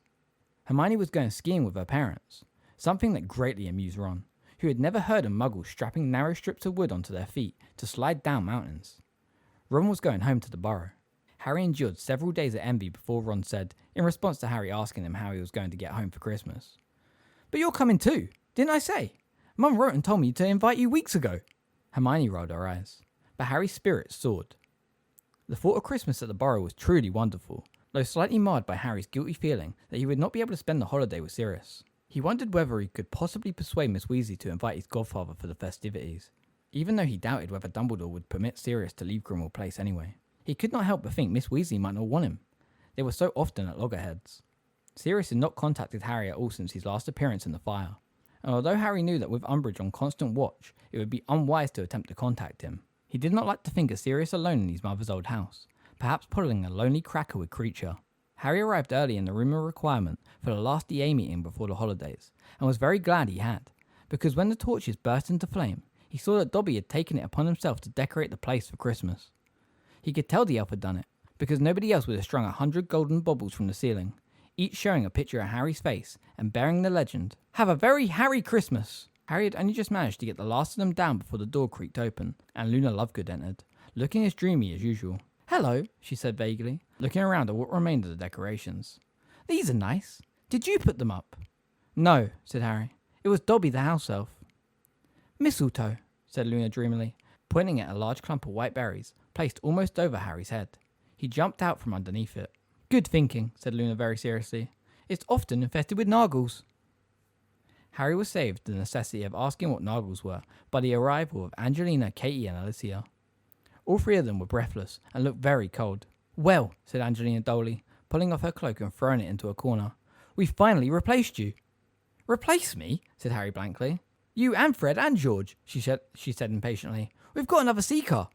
Speaker 2: Hermione was going skiing with her parents, something that greatly amused Ron,
Speaker 1: who had never heard of muggles strapping narrow strips of wood onto their feet to slide down mountains. Ron was going home to the burrow. Harry endured several days of envy before Ron said, in response to Harry asking him how he was going to get home for Christmas, "But you're coming too, didn't I say? Mum wrote and told me to invite you weeks ago." Hermione rolled her eyes, but Harry's spirits soared. The thought of Christmas at the burrow was truly wonderful, though slightly marred by Harry's guilty feeling that he would not be able to spend the holiday with Sirius. He wondered whether he could possibly persuade Miss Weasley to invite his godfather for the festivities, even though he doubted whether Dumbledore would permit Sirius to leave Grimmauld Place anyway. He could not help but think Miss Weasley might not want him. They were so often at loggerheads. Sirius had not contacted Harry at all since his last appearance in the fire, and although Harry knew that with Umbridge on constant watch, it would be unwise to attempt to contact him, he did not like to think of Sirius alone in his mother's old house, perhaps puddling a lonely Cracklewood creature. Harry arrived early in the room of requirement for the last EA meeting before the holidays, and was very glad he had, because when the torches burst into flame, he saw that Dobby had taken it upon himself to decorate the place for Christmas. He could tell the elf had done it, because nobody else would have strung 100 golden baubles from the ceiling, each showing a picture of Harry's face and bearing the legend, "Have a very Harry Christmas." Harry had only just managed to get the last of them down before the door creaked open, and Luna Lovegood entered, looking as dreamy as usual. "Hello," she said vaguely, looking around at what remained of the decorations. "These are nice. Did you put them up?" "No," said Harry. "It was Dobby the house elf." "Mistletoe," said Luna dreamily, pointing at a large clump of white berries placed almost over Harry's head. He jumped out from underneath it. "Good thinking," said Luna very seriously. "It's often infested with Nargles." Harry was saved the necessity of asking what Nargles were by the arrival of Angelina, Katie, and Alicia. All three of them were breathless and looked very cold. "Well," said Angelina dully, pulling off her cloak and throwing it into a corner, "we've finally replaced you." "Replace me?" said Harry blankly. "You and Fred and George," she said impatiently. "We've got another seeker."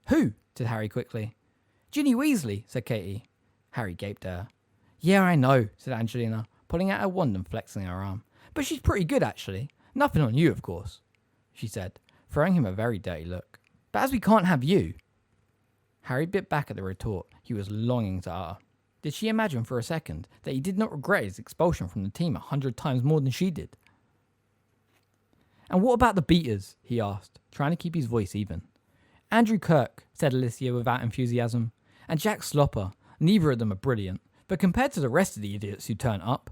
Speaker 1: "Who?" said Harry quickly. "Ginny Weasley," said Katie. Harry gaped at her. "Yeah, I know," said Angelina, pulling out her wand and flexing her arm. "But she's pretty good, actually. Nothing on you, of course," she said, throwing him a very dirty look. "But as we can't have you..." Harry bit back at the retort he was longing to utter. Did she imagine for a second that he did not regret his expulsion from the team 100 times more than she did? "And what about the beaters?" he asked, trying to keep his voice even. "Andrew Kirk," said Alicia without enthusiasm, "and Jack Slopper. Neither of them are brilliant, but compared to the rest of the idiots who turn up..."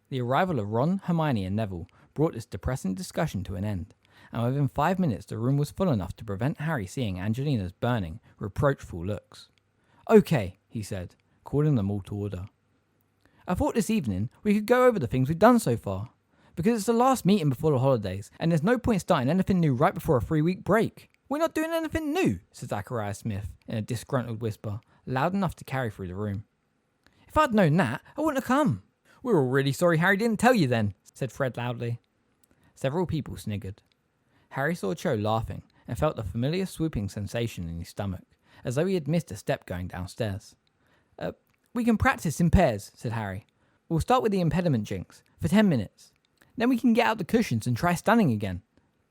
Speaker 1: The arrival of Ron, Hermione, and Neville brought this depressing discussion to an end, and within 5 minutes the room was full enough to prevent Harry seeing Angelina's burning, reproachful looks. "Okay," he said, calling them all to order. "I thought this evening we could go over the things we've done so far, because it's the last meeting before the holidays, and there's no point starting anything new right before a 3-week break." "We're not doing anything new," said Zachariah Smith in a disgruntled whisper, loud enough to carry through the room. "If I'd known that, I wouldn't have come." "We're all really sorry Harry didn't tell you then," said Fred loudly. Several people sniggered. Harry saw Cho laughing and felt a familiar swooping sensation in his stomach, as though he had missed a step going downstairs. We can practice in pairs," said Harry. "We'll start with the impediment jinx for 10 minutes. Then we can get out the cushions and try stunning again."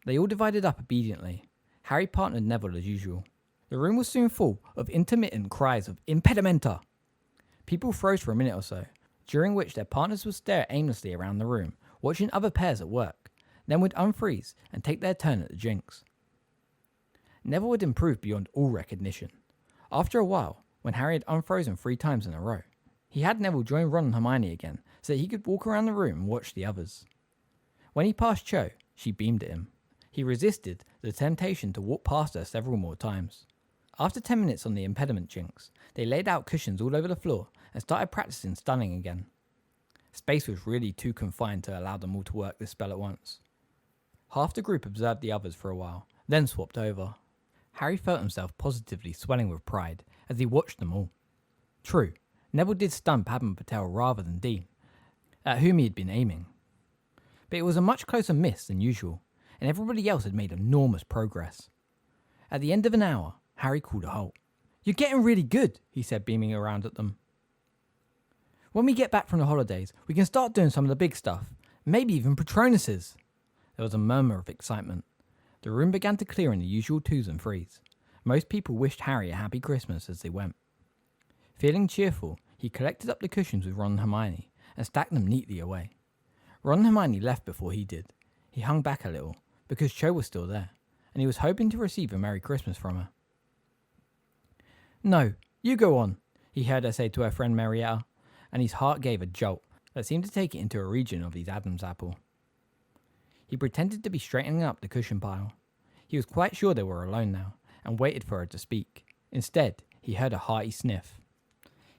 Speaker 1: They all divided up obediently. Harry partnered Neville as usual. The room was soon full of intermittent cries of "Impedimenta!" People froze for a minute or so, during which their partners would stare aimlessly around the room, watching other pairs at work, then would unfreeze and take their turn at the jinx. Neville had improved beyond all recognition. After a while, when Harry had unfrozen 3 times in a row, he had Neville join Ron and Hermione again so that he could walk around the room and watch the others. When he passed Cho, she beamed at him. He resisted the temptation to walk past her several more times. After 10 minutes on the impediment jinx, they laid out cushions all over the floor and started practicing stunning again. Space was really too confined to allow them all to work this spell at once. Half the group observed the others for a while, then swapped over. Harry felt himself positively swelling with pride as he watched them all. True, Neville did stun Padma Patel rather than Dean, at whom he had been aiming. But it was a much closer miss than usual, and everybody else had made enormous progress. At the end of an hour, Harry called a halt. "You're getting really good," he said, beaming around at them. "When we get back from the holidays, we can start doing some of the big stuff, maybe even Patronuses." There was a murmur of excitement. The room began to clear in the usual 2s and 3s. Most people wished Harry a happy Christmas as they went. Feeling cheerful, he collected up the cushions with Ron and Hermione and stacked them neatly away. Ron and Hermione left before he did.
Speaker 2: He hung back a little, because Cho was still there, and he was hoping to receive a Merry Christmas from her. "No, you go on," he heard her say to her friend Marietta, and his heart gave a jolt that seemed to take it into a region of his Adam's apple. He pretended to be straightening up the cushion pile. He was quite sure they were alone now, and waited for her to speak. Instead, he heard a hearty sniff.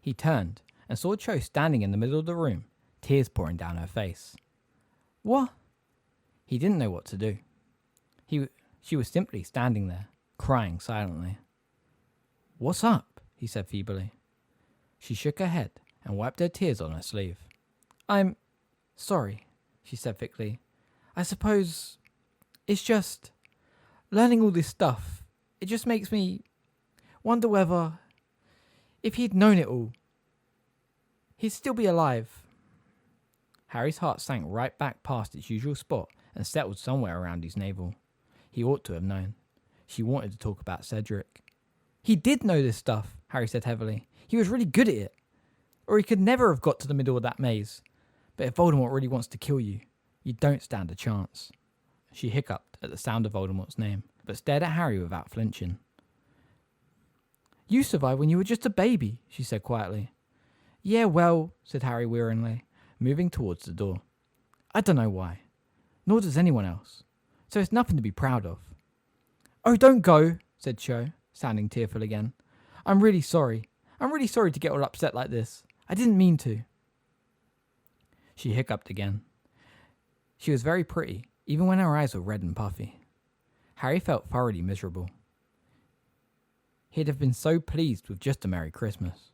Speaker 2: He turned and saw Cho standing in the middle of the room, tears pouring down her face. "What?" He didn't know what to do. She was simply standing there, crying silently. "What's up?" he said feebly. She shook her head and wiped her tears on her sleeve. "I'm sorry," she said thickly. "I suppose it's just learning all this stuff. It just makes me wonder whether, if he'd known it all, he'd still be alive." Harry's heart sank right back past its usual spot and settled somewhere around his navel. He ought to have known. She wanted to talk about Cedric. "He did know this stuff," Harry said heavily. "He was really good at it. Or he could never have got to the middle of that maze. But if Voldemort really wants to kill you, you don't stand a chance." She hiccuped at the sound of Voldemort's name, but stared at Harry without flinching. "You survived when you were just a baby," she said quietly. "Yeah, well," said Harry wearily, moving towards the door. "I don't know why. Nor does anyone else. So it's nothing to be proud of." "Oh, don't go," said Cho, sounding tearful again. I'm really sorry. I'm really sorry to get all upset like this. I didn't mean to." She hiccuped again. She was very pretty, even when her eyes were red and puffy. Harry felt thoroughly miserable. He'd have been so pleased with just a Merry Christmas.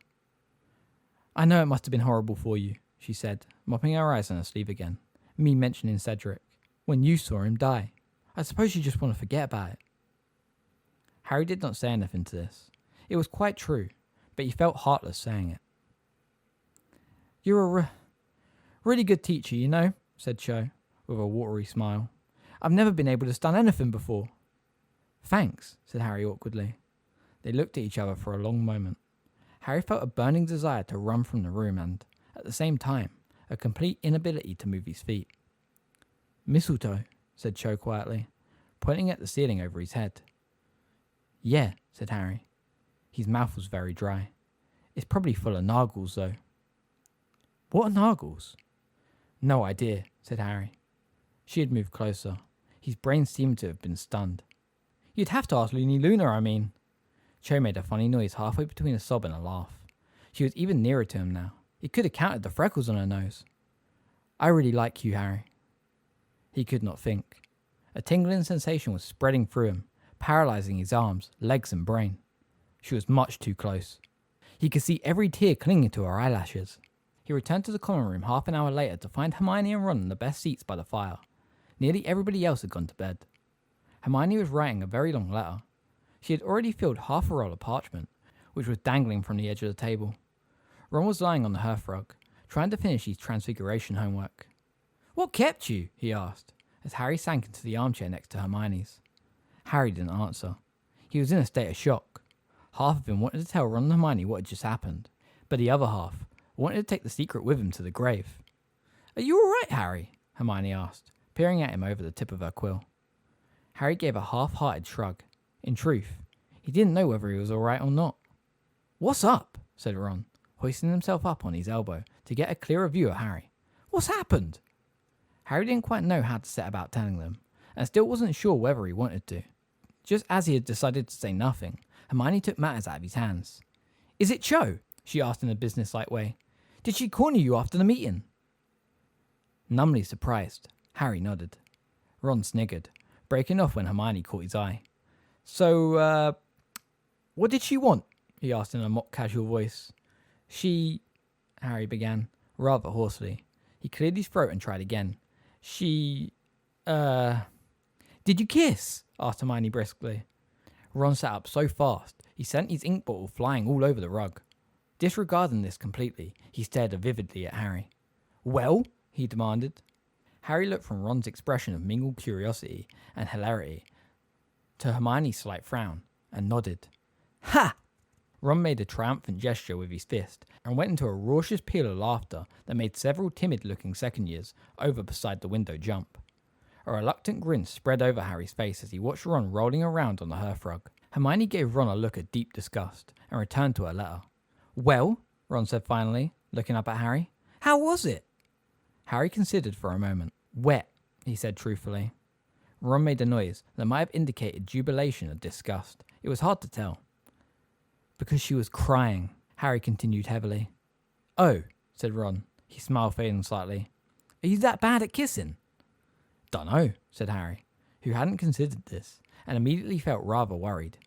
Speaker 2: "I know it must have been horrible for you," she said, mopping her eyes on her sleeve again. "Me mentioning Cedric. When you saw him die. I suppose you just want to forget about it." Harry did not say anything to this. It was quite true, but he felt heartless saying it. "You're a really good teacher, you know," said Cho, with a watery smile. "I've never been able to stun anything before." "Thanks," said Harry awkwardly. They looked at each other for a long moment. Harry felt a burning desire to run from the room and, at the same time, a complete inability to move his feet. "Mistletoe," said Cho quietly, pointing at the ceiling over his head. "Yeah," said Harry. His mouth was very dry. "It's probably full of nargles, though." "What are nargles?" "No idea," said Harry. She had moved closer. His brain seemed to have been stunned. "You'd have to ask Looney Luna, I mean." Cho made a funny noise halfway between a sob and a laugh. She was even nearer to him now. He could have counted the freckles on her nose. "I really like you, Harry." He could not think. A tingling sensation was spreading through him, paralyzing his arms, legs and brain. She was much too close. He could see every tear clinging to her eyelashes. He returned to the common room half an hour later to find Hermione and Ron in the best seats by the fire. Nearly everybody else had gone to bed. Hermione was writing a very long letter. She had already filled half a roll of parchment, which was dangling from the edge of the table. Ron was lying on the hearthrug, trying to finish his transfiguration homework. "What kept you?" he asked, as Harry sank into the armchair next to Hermione's. Harry didn't answer. He was in a state of shock. Half of him wanted to tell Ron and Hermione what had just happened, but the other half wanted to take the secret with him to the grave. "Are you all right, Harry?" Hermione asked, peering at him over the tip of her quill. Harry gave a half-hearted shrug. In truth, he didn't know whether he was all right or not. "What's up?" said Ron, hoisting himself up on his elbow to get a clearer view of Harry. "What's happened?" Harry didn't quite know how to set about telling them, and still wasn't sure whether he wanted to. Just as he had decided to say nothing, Hermione took matters out of his hands. "Is it Cho?" she asked in a businesslike way. "Did she corner you after the meeting?" Numbly surprised, Harry nodded. Ron sniggered, breaking off when Hermione caught his eye. "So, what did she want?" he asked in a mock casual voice. Harry began, rather hoarsely. He cleared his throat and tried again. "Did you kiss?" asked Hermione briskly. Ron sat up so fast, he sent his ink bottle flying all over the rug. Disregarding this completely, he stared vividly at Harry. "Well?" he demanded. Harry looked from Ron's expression of mingled curiosity and hilarity to Hermione's slight frown, and nodded. "Ha!" Ron made a triumphant gesture with his fist, and went into a raucous peal of laughter that made several timid-looking second years over beside the window jump. A reluctant grin spread over Harry's face as he watched Ron rolling around on the hearthrug. Hermione gave Ron a look of deep disgust and returned to her letter. "Well," Ron said finally, looking up at Harry, "how was it?" Harry considered for a moment. "Wet," he said truthfully. Ron made a noise that might have indicated jubilation or disgust. It was hard to tell. "Because she was crying," Harry continued heavily. "Oh," said Ron, his smile fading slightly. "Are you that bad at kissing?" "Dunno," said Harry, who hadn't considered this, and immediately felt rather worried.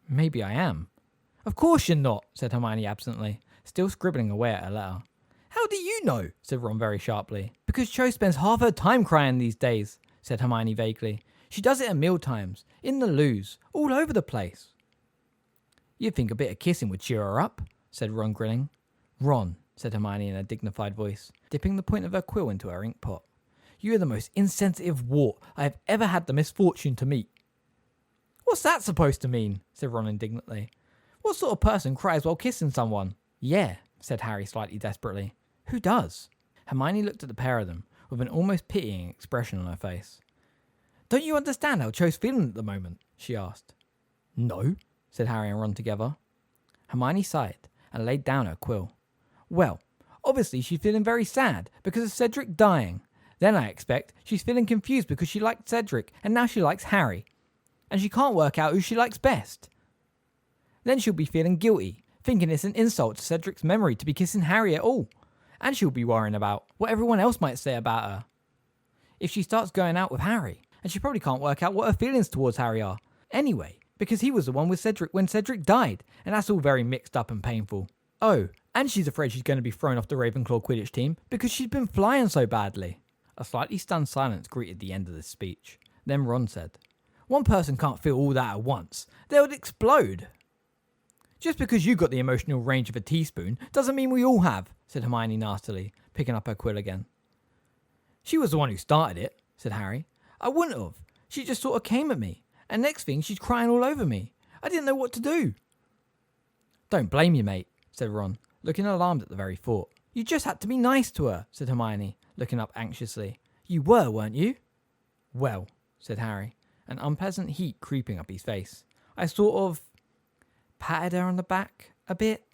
Speaker 2: Maybe I am." "Of course you're not," said Hermione absently, still scribbling away at her letter. "How do you know?" said Ron very sharply. "Because Cho spends half her time crying these days," said Hermione vaguely. "She does it at meal times, in the loos, all over the place." "You'd think a bit of kissing would cheer her up," said Ron, grinning. "Ron," said Hermione in a dignified voice, dipping the point of her quill into her ink pot, "you are the most insensitive wart I have ever had the misfortune to meet." "What's that supposed to mean?" said Ron indignantly. "What sort of person cries while kissing someone?" "Yeah," said Harry slightly desperately. "Who does?" Hermione looked at the pair of them with an almost pitying expression on her face. "Don't you understand how Cho's feeling at the moment?" she asked. "No," said Harry and Ron together. Hermione sighed and laid down her quill. "Well, obviously she's feeling very sad because of Cedric dying. Then I expect she's feeling confused because she liked Cedric and now she likes Harry. And she can't work out who she likes best. Then she'll be feeling guilty, thinking it's an insult to Cedric's memory to be kissing Harry at all. And she'll be worrying about what everyone else might say about her if she starts going out with Harry. And she probably can't work out what her feelings towards Harry are anyway, because he was the one with Cedric when Cedric died, and that's all very mixed up and painful. Oh, and she's afraid she's going to be thrown off the Ravenclaw Quidditch team because she's been flying so badly." A slightly stunned silence greeted the end of this speech. Then Ron said, "One person can't feel all that at once. They would explode." "Just because you got the emotional range of a teaspoon doesn't mean we all have," said Hermione nastily, picking up her quill again. "She was the one who started it," said Harry. "I wouldn't have. She just sort of came at me. And next thing, she's crying all over me. I didn't know what to do." "Don't blame you, mate," said Ron, looking alarmed at the very thought. "You just had to be nice to her," said Hermione, looking up anxiously. "You were, weren't you?" "Well," said Harry, an unpleasant heat creeping up his face, "I sort of patted her on the back a bit."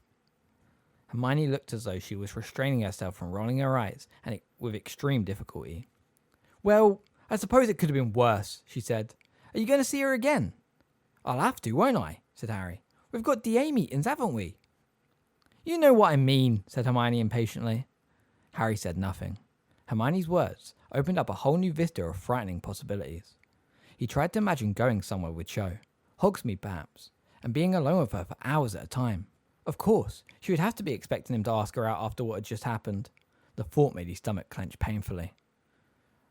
Speaker 2: Hermione looked as though she was restraining herself from rolling her eyes, and with extreme difficulty. "Well, I suppose it could have been worse," she said. "Are you going to see her again?" "I'll have to, won't I?" said Harry. "We've got DA meetings, haven't we?" "You know what I mean," said Hermione impatiently. Harry said nothing. Hermione's words opened up a whole new vista of frightening possibilities. He tried to imagine going somewhere with Cho, Hogsmeade perhaps, and being alone with her for hours at a time. Of course, she would have to be expecting him to ask her out after what had just happened. The thought made his stomach clench painfully.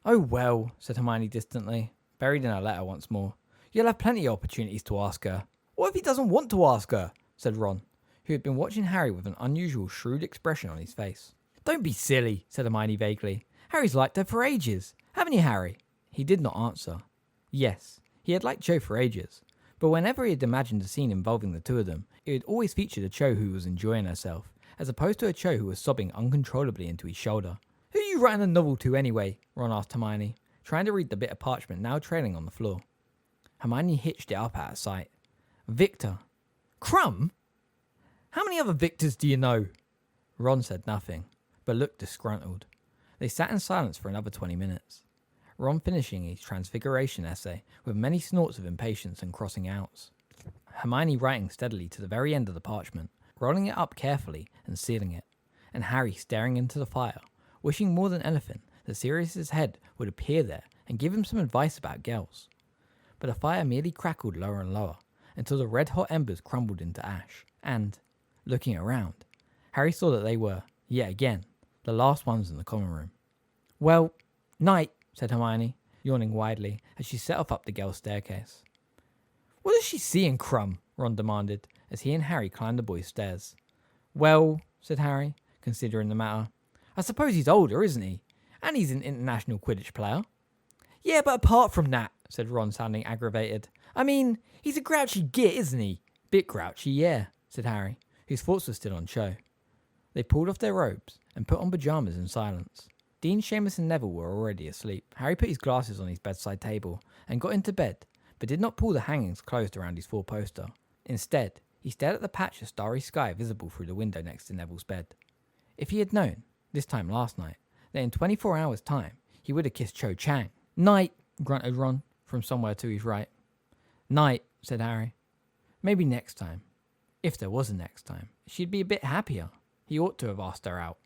Speaker 2: "Oh well," said Hermione distantly, buried in her letter once more. "You'll have plenty of opportunities to ask her." "What if he doesn't want to ask her?" said Ron, who had been watching Harry with an unusual shrewd expression on his face. "Don't be silly," said Hermione vaguely. "Harry's liked her for ages. Haven't you, Harry?" He did not answer. Yes, he had liked Cho for ages, but whenever he had imagined a scene involving the two of them, it had always featured a Cho who was enjoying herself, as opposed to a Cho who was sobbing uncontrollably into his shoulder. "Who are you writing a novel to anyway?" Ron asked Hermione, trying to read the bit of parchment now trailing on the floor. Hermione hitched it up at her sight. "Victor." "Crumb? How many other Victors do you know?" Ron said nothing, but looked disgruntled. They sat in silence for another 20 minutes. Ron finishing his transfiguration essay with many snorts of impatience and crossing outs. Hermione writing steadily to the very end of the parchment, rolling it up carefully and sealing it, and Harry staring into the fire, wishing more than anything that Sirius's head would appear there and give him some advice about girls. But the fire merely crackled lower and lower, until the red-hot embers crumbled into ash, and, looking around, Harry saw that they were, yet again, the last ones in the common room. "Well, night," said Hermione, yawning widely as she set off up the girls' staircase. "What does she see in Crumb?" Ron demanded, as he and Harry climbed the boys' stairs. "Well," said Harry, considering the matter, "I suppose he's older, isn't he? And he's an international Quidditch player." "Yeah, but apart from that," said Ron, sounding aggravated. "I mean, he's a grouchy git, isn't he?" "Bit grouchy, yeah," said Harry, whose thoughts were still on Cho. They pulled off their robes and put on pyjamas in silence. Dean, Seamus and Neville were already asleep. Harry put his glasses on his bedside table and got into bed, but did not pull the hangings closed around his four-poster. Instead, he stared at the patch of starry sky visible through the window next to Neville's bed. If he had known, this time last night, that in 24 hours' time he would have kissed Cho Chang. "Night," grunted Ron from somewhere to his right. "Night," said Harry. Maybe next time, if there was a next time, she'd be a bit happier. He ought to have asked her out.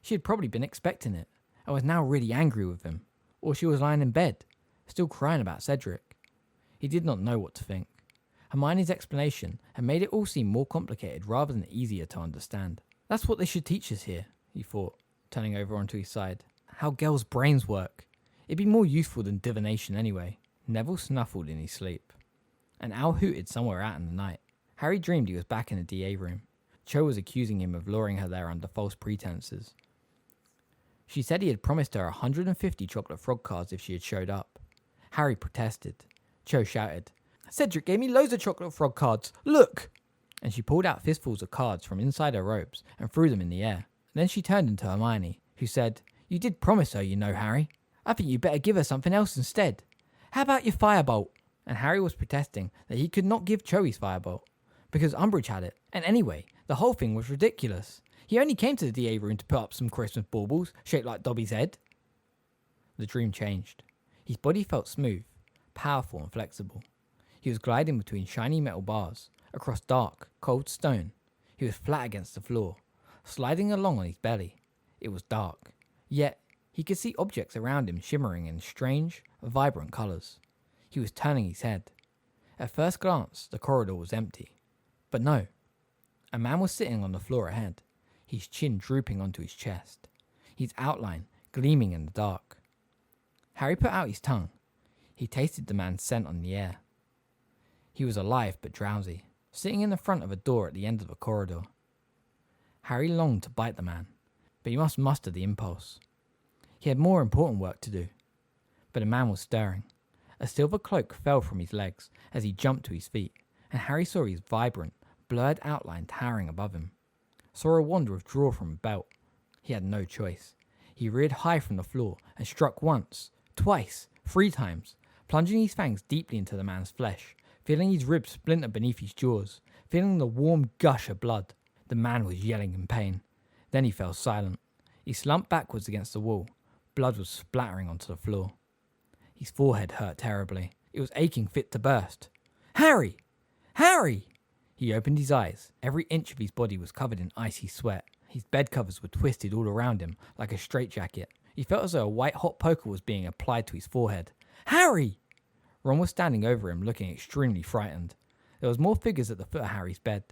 Speaker 2: She had probably been expecting it, and was now really angry with him. Or she was lying in bed, still crying about Cedric. He did not know what to think. Hermione's explanation had made it all seem more complicated rather than easier to understand. That's what they should teach us here, he thought, turning over onto his side. How girls' brains work. It'd be more useful than divination anyway. Neville snuffled in his sleep. An owl hooted somewhere out in the night. Harry dreamed he was back in the DA room. Cho was accusing him of luring her there under false pretenses. She said he had promised her 150 chocolate frog cards if she had showed up. Harry protested. Cho shouted, "Cedric gave me loads of chocolate frog cards. Look!" And she pulled out fistfuls of cards from inside her robes and threw them in the air. Then she turned into Hermione, who said, "You did promise her, you know, Harry. I think you better give her something else instead. How about your firebolt?" And Harry was protesting that he could not give Cho his firebolt, because Umbridge had it. And anyway, the whole thing was ridiculous. He only came to the DA room to put up some Christmas baubles shaped like Dobby's head. The dream changed. His body felt smooth, powerful and flexible. He was gliding between shiny metal bars, across dark, cold stone. He was flat against the floor, sliding along on his belly. It was dark, yet he could see objects around him shimmering in strange, vibrant colours. He was turning his head. At first glance, the corridor was empty. But no. A man was sitting on the floor ahead, his chin drooping onto his chest, his outline gleaming in the dark. Harry put out his tongue. He tasted the man's scent on the air. He was alive but drowsy, sitting in the front of a door at the end of a corridor. Harry longed to bite the man, but he must muster the impulse. He had more important work to do. But the man was stirring. A silver cloak fell from his legs as he jumped to his feet, and Harry saw his vibrant, blurred outline towering above him. Saw a wand withdraw from a belt. He had no choice. He reared high from the floor and struck once, twice, 3 times, plunging his fangs deeply into the man's flesh, feeling his ribs splinter beneath his jaws, feeling the warm gush of blood. The man was yelling in pain. Then he fell silent. He slumped backwards against the wall. Blood was splattering onto the floor. His forehead hurt terribly. It was aching fit to burst. "Harry! Harry!" He opened his eyes. Every inch of his body was covered in icy sweat. His bed covers were twisted all around him like a straitjacket. He felt as though a white-hot poker was being applied to his forehead. "Harry!" Ron was standing over him, looking extremely frightened. There was more figures at the foot of Harry's bed.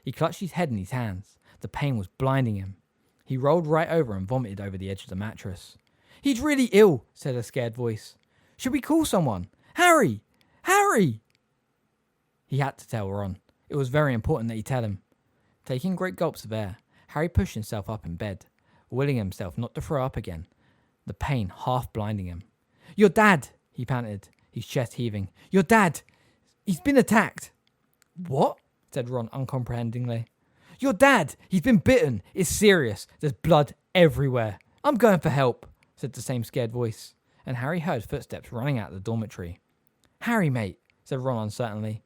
Speaker 2: He clutched his head in his hands. The pain was blinding him. He rolled right over and vomited over the edge of the mattress. "He's really ill," said a scared voice. "Should we call someone? Harry! Harry!" He had to tell Ron. It was very important that he tell him. Taking great gulps of air, Harry pushed himself up in bed, willing himself not to throw up again, the pain half blinding him. "Your dad!" he panted, his chest heaving. "Your dad! He's been attacked!" "What?" said Ron uncomprehendingly. "Your dad! He's been bitten! It's serious! There's blood everywhere!" "I'm going for help," said the same scared voice, and Harry heard footsteps running out of the dormitory. "Harry, mate," said Ron uncertainly.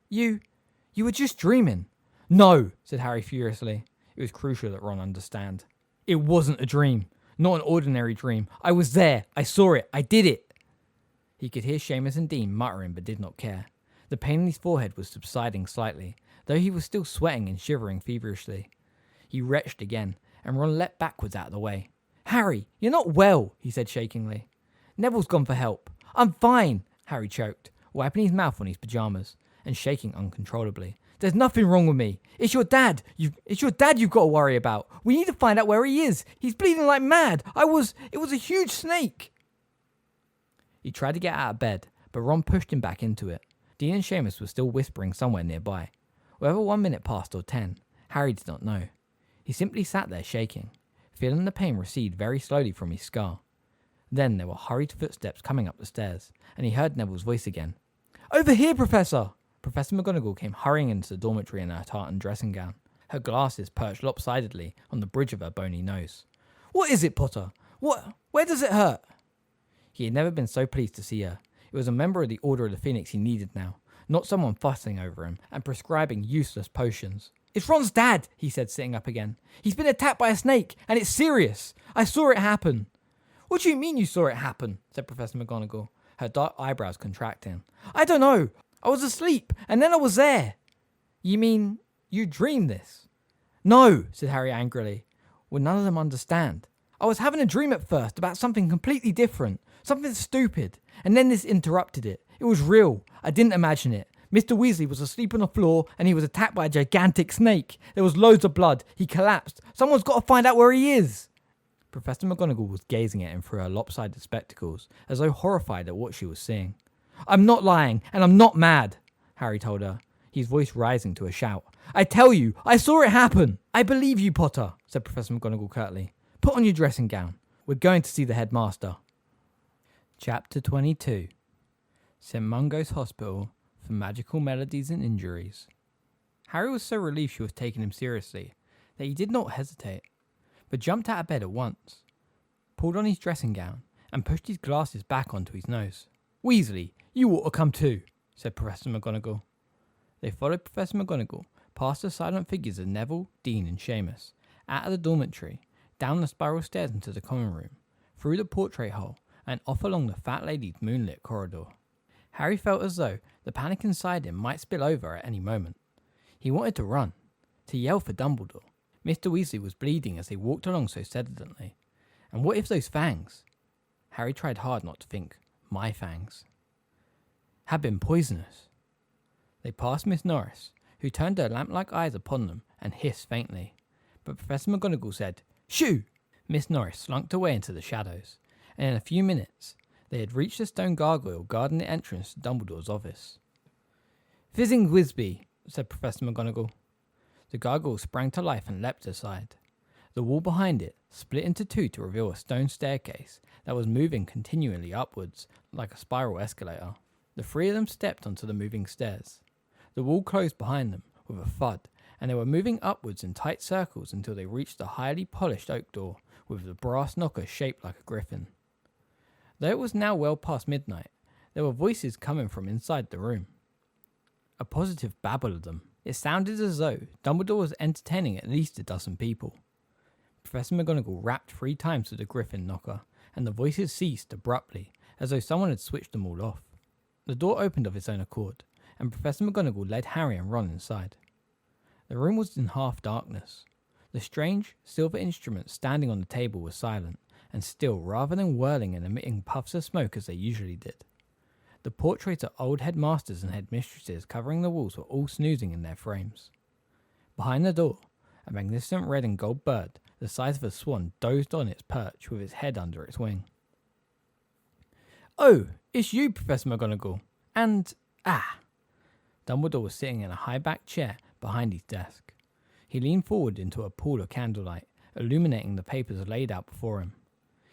Speaker 2: You were just dreaming." "No," said Harry furiously. It was crucial that Ron understand. "It wasn't a dream. Not an ordinary dream. I was there. I saw it. I did it." He could hear Seamus and Dean muttering but did not care. The pain in his forehead was subsiding slightly, though he was still sweating and shivering feverishly. He retched again, and Ron leapt backwards out of the way. "Harry, you're not well," he said shakingly. "Neville's gone for help." "I'm fine," Harry choked, wiping his mouth on his pyjamas and shaking uncontrollably. "There's nothing wrong with me. It's your dad. It's your dad you've got to worry about. We need to find out where he is. He's bleeding like mad. It was a huge snake." He tried to get out of bed, but Ron pushed him back into it. Dean and Seamus were still whispering somewhere nearby. Whether 1 minute passed or 10, Harry did not know. He simply sat there shaking, feeling the pain recede very slowly from his scar. Then there were hurried footsteps coming up the stairs, and he heard Neville's voice again. "Over here, Professor!" Professor McGonagall came hurrying into the dormitory in her tartan dressing gown. Her glasses perched lopsidedly on the bridge of her bony nose. "What is it, Potter? What Where does it hurt? He had never been so pleased to see her. It was a member of the Order of the Phoenix he needed now, not someone fussing over him and prescribing useless potions. It's Ron's dad, he said, sitting up again. He's been attacked by a snake, and it's serious. I saw it happen. What do you mean you saw it happen? Said Professor McGonagall, her dark eyebrows contracting. I don't know. I was asleep, and then I was there. You mean you dreamed this? No, said Harry angrily. Would none of them understand? I was having a dream at first about something completely different, something stupid, and then this interrupted it. It was real. I didn't imagine it. Mr. Weasley was asleep on the floor and he was attacked by a gigantic snake. There was loads of blood. He collapsed. Someone's got to find out where he is. Professor McGonagall was gazing at him through her lopsided spectacles, as though horrified at what she was seeing. I'm not lying, and I'm not mad, Harry told her, his voice rising to a shout. I tell you, I saw it happen. I believe you, Potter, said Professor McGonagall curtly. Put on your dressing gown. We're going to see the headmaster.
Speaker 1: Chapter 22. St. Mungo's Hospital for Magical Melodies and Injuries. Harry was so relieved she was taking him seriously that he did not hesitate, but jumped out of bed at once, pulled on his dressing gown, and pushed his glasses back onto his nose. Weasley, you ought to come too, said Professor McGonagall. They followed Professor McGonagall past the silent figures of Neville, Dean, and Seamus, out of the dormitory, down the spiral stairs into the common room, through the portrait hole, and off along the fat lady's moonlit corridor. Harry felt as though the panic inside him might spill over at any moment. He wanted to run, to yell for Dumbledore. Mr. Weasley was bleeding as they walked along so sedently. And what if those fangs? Harry tried hard not to think, my fangs, had been poisonous. They passed Miss Norris, who turned her lamp-like eyes upon them and hissed faintly. But Professor McGonagall said, Shoo! Miss Norris slunk away into the shadows, and in a few minutes they had reached the stone gargoyle guarding the entrance to Dumbledore's office. Fizzing Whizbee, said Professor McGonagall. The gargoyle sprang to life and leapt aside. The wall behind it split into two to reveal a stone staircase that was moving continually upwards like a spiral escalator. The three of them stepped onto the moving stairs. The wall closed behind them with a thud, and they were moving upwards in tight circles until they reached the highly polished oak door with the brass knocker shaped like a griffin. Though it was now well past midnight, there were voices coming from inside the room. A positive babble of them. It sounded as though Dumbledore was entertaining at least a dozen people. Professor McGonagall rapped 3 times with the griffin knocker, and the voices ceased abruptly, as though someone had switched them all off. The door opened of its own accord, and Professor McGonagall led Harry and Ron inside. The room was in half darkness. The strange, silver instrument standing on the table was silent, and still rather than whirling and emitting puffs of smoke as they usually did. The portraits of old headmasters and headmistresses covering the walls were all snoozing in their frames. Behind the door, a magnificent red and gold bird, the size of a swan, dozed on its perch with its head under its wing. Oh, it's you, Professor McGonagall. And, Dumbledore was sitting in a high-backed chair behind his desk. He leaned forward into a pool of candlelight, illuminating the papers laid out before him.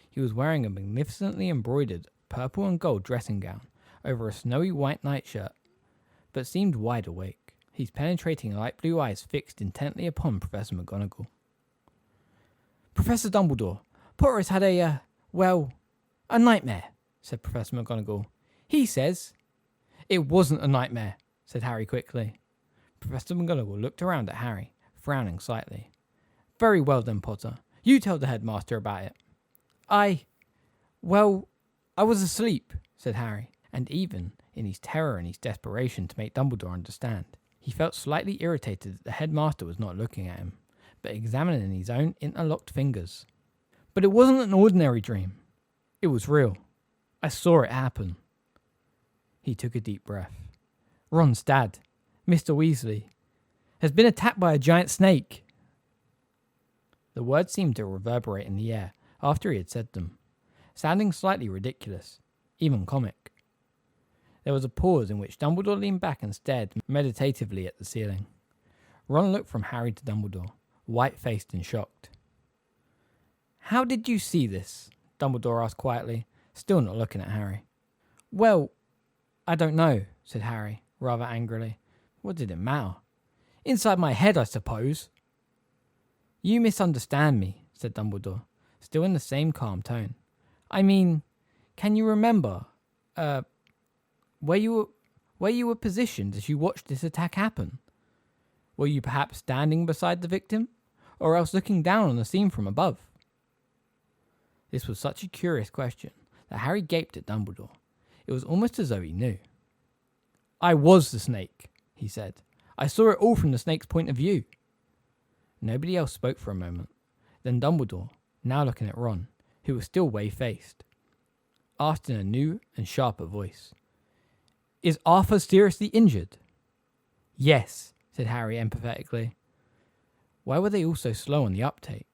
Speaker 1: He was wearing a magnificently embroidered purple and gold dressing gown over a snowy white nightshirt, but seemed wide awake, his penetrating light blue eyes fixed intently upon Professor McGonagall. Professor Dumbledore, Potter has had a nightmare, said Professor McGonagall. He says... It wasn't a nightmare, said Harry quickly. Professor McGonagall looked around at Harry, frowning slightly. Very well then, Potter. You tell the headmaster about it. I was asleep, said Harry, and even in his terror and his desperation to make Dumbledore understand, he felt slightly irritated that the headmaster was not looking at him, but examining his own interlocked fingers. But it wasn't an ordinary dream. It was real. I saw it happen. He took a deep breath. Ron's dad, Mr. Weasley, has been attacked by a giant snake. The words seemed to reverberate in the air after he had said them, sounding slightly ridiculous, even comic. There was a pause in which Dumbledore leaned back and stared meditatively at the ceiling. Ron looked from Harry to Dumbledore, white-faced and shocked. How did you see this? Dumbledore asked quietly, still not looking at Harry. Well, I don't know, said Harry, rather angrily. What did it matter? Inside my head, I suppose. You misunderstand me, said Dumbledore, still in the same calm tone. I mean, can you remember where you were positioned as you watched this attack happen? Were you perhaps standing beside the victim, or else looking down on the scene from above? This was such a curious question that Harry gaped at Dumbledore. It was almost as though he knew. I was the snake, he said. I saw it all from the snake's point of view. Nobody else spoke for a moment. Then Dumbledore, now looking at Ron, who was still wave-faced, asked in a new and sharper voice, Is Arthur seriously injured? Yes, said Harry empathetically. Why were they all so slow on the uptake?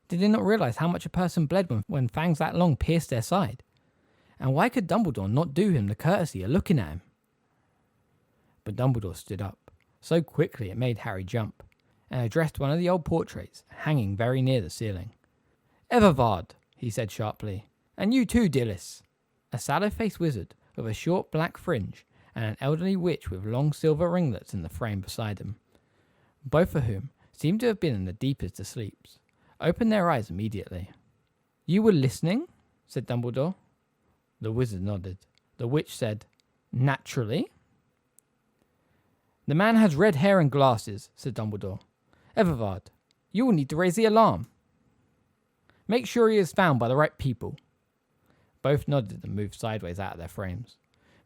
Speaker 1: Did they not realise how much a person bled when fangs that long pierced their side? And why could Dumbledore not do him the courtesy of looking at him? But Dumbledore stood up, so quickly it made Harry jump, and addressed one of the old portraits hanging very near the ceiling. Evervard, he said sharply, and you too, Dillis. A sallow-faced wizard with a short black fringe and an elderly witch with long silver ringlets in the frame beside him, both of whom seemed to have been in the deepest of sleeps, opened their eyes immediately. You were listening? Said Dumbledore. The wizard nodded. The witch said, Naturally. The man has red hair and glasses, said Dumbledore. Evervard, you will need to raise the alarm. Make sure he is found by the right people. Both nodded and moved sideways out of their frames.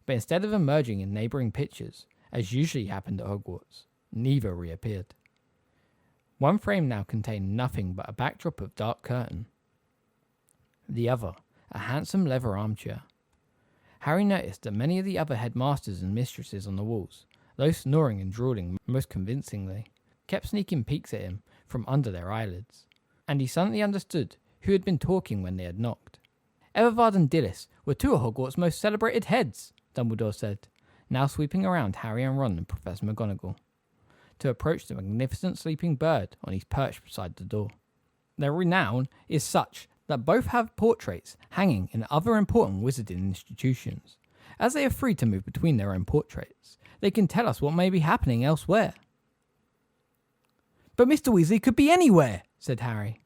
Speaker 1: But instead of emerging in neighbouring pictures, as usually happened at Hogwarts, neither reappeared. One frame now contained nothing but a backdrop of dark curtain. The other, a handsome leather armchair. Harry noticed that many of the other headmasters and mistresses on the walls, those snoring and drooling most convincingly, kept sneaking peeks at him from under their eyelids, and he suddenly understood who had been talking when they had knocked. Evervard and Dillis were two of Hogwarts' most celebrated heads, Dumbledore said, now sweeping around Harry and Ron and Professor McGonagall, to approach the magnificent sleeping bird on his perch beside the door. Their renown is such that both have portraits hanging in other important wizarding institutions. As they are free to move between their own portraits, they can tell us what may be happening elsewhere. But Mr. Weasley could be anywhere, said Harry.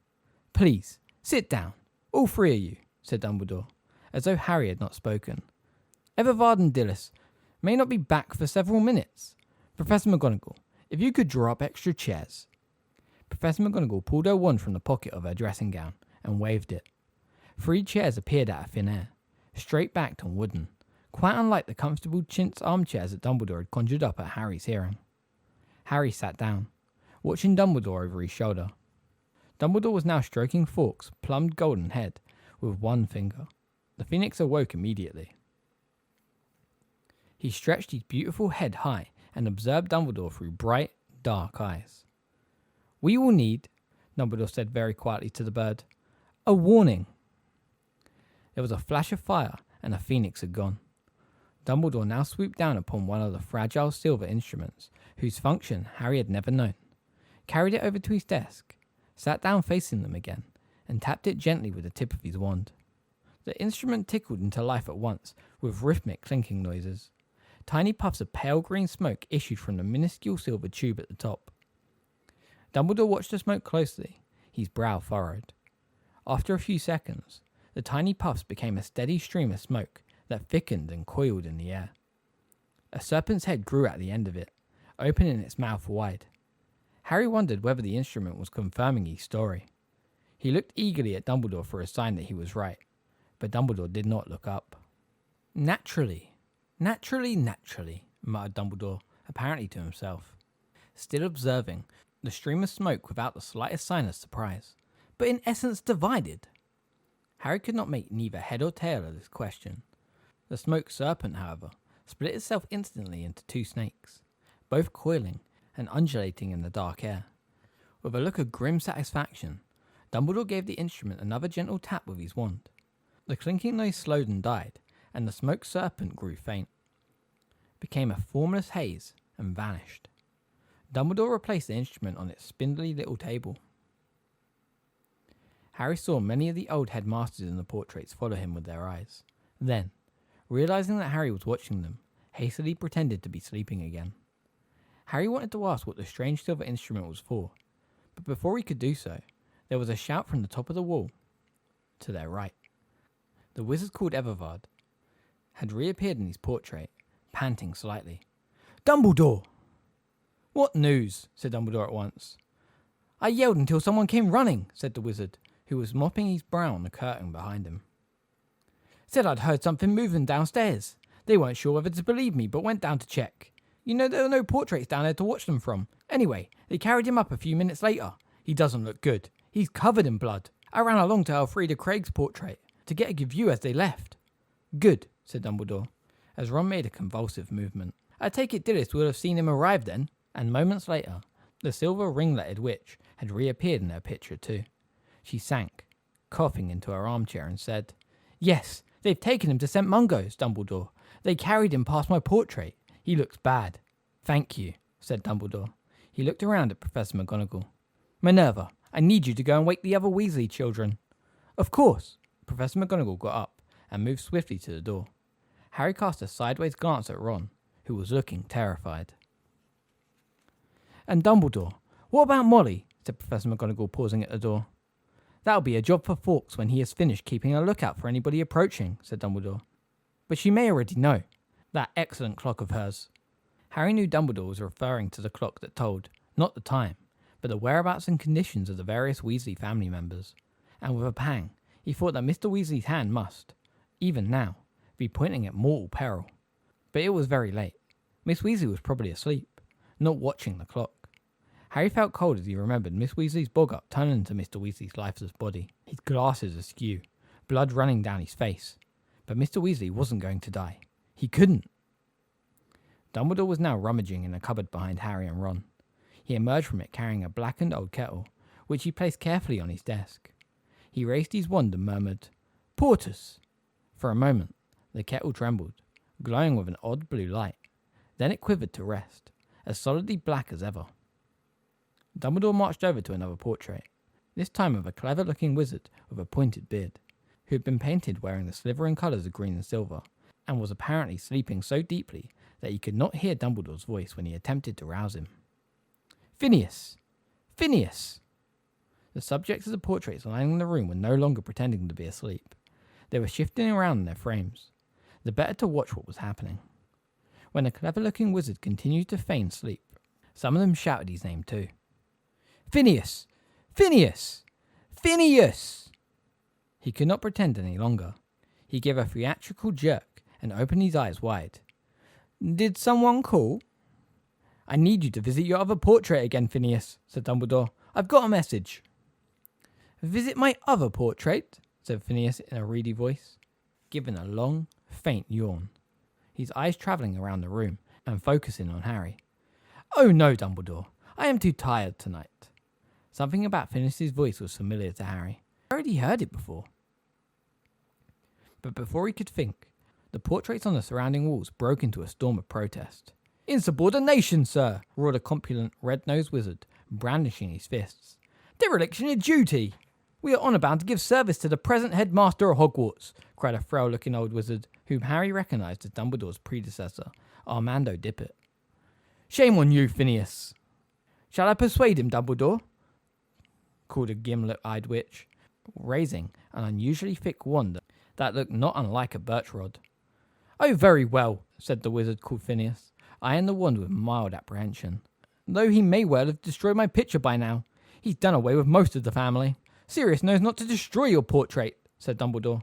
Speaker 1: Please, sit down, all three of you, said Dumbledore, as though Harry had not spoken. Evervard and Dillis may not be back for several minutes. Professor McGonagall, if you could draw up extra chairs. Professor McGonagall pulled her wand from the pocket of her dressing gown and waved it. 3 chairs appeared out of thin air, straight-backed and wooden, quite unlike the comfortable chintz armchairs that Dumbledore had conjured up at Harry's hearing. Harry sat down, watching Dumbledore over his shoulder. Dumbledore was now stroking Fawkes' plumed golden head with one finger. The Phoenix awoke immediately. He stretched his beautiful head high and observed Dumbledore through bright, dark eyes. We will need, Dumbledore said very quietly to the bird, a warning. There was a flash of fire and the Phoenix had gone. Dumbledore now swooped down upon one of the fragile silver instruments, whose function Harry had never known, carried it over to his desk, sat down facing them again, and tapped it gently with the tip of his wand. The instrument tickled into life at once, with rhythmic clinking noises. Tiny puffs of pale green smoke issued from the minuscule silver tube at the top. Dumbledore watched the smoke closely, his brow furrowed. After a few seconds, the tiny puffs became a steady stream of smoke that thickened and coiled in the air. A serpent's head grew at the end of it, opening its mouth wide. Harry wondered whether the instrument was confirming his story. He looked eagerly at Dumbledore for a sign that he was right, but Dumbledore did not look up. Naturally, muttered Dumbledore, apparently to himself, still observing the stream of smoke without the slightest sign of surprise, but in essence divided. Harry could not make neither head or tail of this question. The smoke serpent, however, split itself instantly into 2 snakes, both coiling and undulating in the dark air. With a look of grim satisfaction, Dumbledore gave the instrument another gentle tap with his wand. The clinking noise slowed and died, and the smoke serpent grew faint, became a formless haze, and vanished. Dumbledore replaced the instrument on its spindly little table. Harry saw many of the old headmasters in the portraits follow him with their eyes. Then, realizing that Harry was watching them, hastily pretended to be sleeping again. Harry wanted to ask what the strange silver instrument was for, but before he could do so, there was a shout from the top of the wall, to their right. The wizard called Evervard had reappeared in his portrait, panting slightly.
Speaker 2: Dumbledore!
Speaker 1: What news? Said Dumbledore at once.
Speaker 2: I yelled until someone came running, said the wizard,
Speaker 1: who was mopping his brow on the curtain behind him.
Speaker 2: Said I'd heard something moving downstairs. They weren't sure whether to believe me, but went down to check. You know, there were no portraits down there to watch them from. Anyway, they carried him up a few minutes later. He doesn't look good. He's covered in blood. I ran along to Elfrida Craig's portrait to get a good view as they left.
Speaker 1: Good, said Dumbledore, as Ron made a convulsive movement. I take it Dilys would have seen him arrive then. And moments later, the silver ringleted witch had reappeared in her picture too. She sank, coughing into her armchair and said, Yes, they've taken him to St. Mungo's, Dumbledore. They carried him past my portrait. He looks bad. Thank you, said Dumbledore. He looked around at Professor McGonagall. Minerva, I need you to go and wake the other Weasley children. Of course. Professor McGonagall got up and moved swiftly to the door. Harry cast a sideways glance at Ron, who was looking terrified. And Dumbledore, what about Molly? Said Professor McGonagall, pausing at the door. That'll be a job for Fawkes when he has finished keeping a lookout for anybody approaching, said Dumbledore. But she may already know. That excellent clock of hers. Harry knew Dumbledore was referring to the clock that told, not the time, but the whereabouts and conditions of the various Weasley family members. And with a pang, he thought that Mr. Weasley's hand must, even now, be pointing at mortal peril. But it was very late. Miss Weasley was probably asleep, not watching the clock. Harry felt cold as he remembered Miss Weasley's boggart turning into Mr. Weasley's lifeless body, his glasses askew, blood running down his face. But Mr. Weasley wasn't going to die. He couldn't. Dumbledore was now rummaging in a cupboard behind Harry and Ron. He emerged from it carrying a blackened old kettle, which he placed carefully on his desk. He raised his wand and murmured, Portus! For a moment, the kettle trembled, glowing with an odd blue light. Then it quivered to rest, as solidly black as ever. Dumbledore marched over to another portrait, this time of a clever-looking wizard with a pointed beard, who had been painted wearing the slivering colours of green and silver, and was apparently sleeping so deeply that he could not hear Dumbledore's voice when he attempted to rouse him. Phineas! Phineas! The subjects of the portraits lining the room were no longer pretending to be asleep. They were shifting around in their frames, the better to watch what was happening. When the clever-looking wizard continued to feign sleep, some of them shouted his name too. Phineas! Phineas! Phineas! He could not pretend any longer. He gave a theatrical jerk and opened his eyes wide. Did someone call? I need you to visit your other portrait again, Phineas, said Dumbledore. I've got a message. Visit my other portrait, said Phineas in a reedy voice, giving a long, faint yawn, his eyes travelling around the room and focusing on Harry. Oh no, Dumbledore, I am too tired tonight. Something about Phineas's voice was familiar to Harry. I already heard it before. But before he could think, the portraits on the surrounding walls broke into a storm of protest. Insubordination, sir, roared a corpulent, red-nosed wizard, brandishing his fists. Dereliction of duty! We are honour bound to give service to the present headmaster of Hogwarts, cried a frail-looking old wizard, whom Harry recognised as Dumbledore's predecessor, Armando Dippet. Shame on you, Phineas. Shall I persuade him, Dumbledore? Called a gimlet-eyed witch, raising an unusually thick wand that looked not unlike a birch rod. Oh, very well, said the wizard called Phineas, eyeing the wand with mild apprehension. Though he may well have destroyed my picture by now. He's done away with most of the family. Sirius knows not to destroy your portrait, said Dumbledore.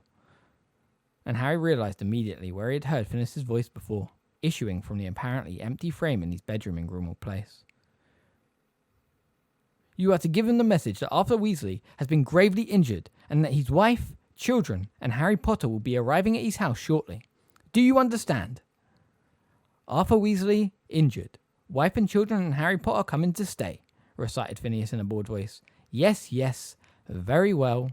Speaker 1: And Harry realised immediately where he had heard Phineas's voice before, issuing from the apparently empty frame in his bedroom in Grimmauld Place. You are to give him the message that Arthur Weasley has been gravely injured, and that his wife, children, and Harry Potter will be arriving at his house shortly. Do you understand? Arthur Weasley, injured. Wife and children and Harry Potter coming to stay, recited Phineas in a bored voice. Yes, yes, very well.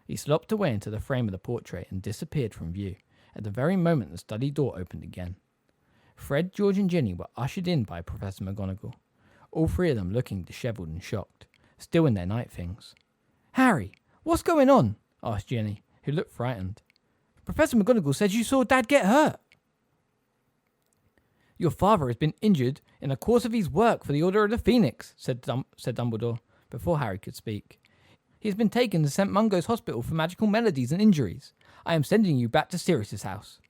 Speaker 1: He slopped away into the frame of the portrait and disappeared from view at the very moment the study door opened again. Fred, George and Ginny were ushered in by Professor McGonagall, all three of them looking dishevelled and shocked, still in their night things. Harry, what's going on? Asked Ginny, who looked frightened. Professor McGonagall says you saw Dad get hurt. Your father has been injured in the course of his work for the Order of the Phoenix, said Dumbledore, before Harry could speak.
Speaker 2: He has been taken to St. Mungo's Hospital for magical melodies and injuries. I am sending you back to Sirius's house,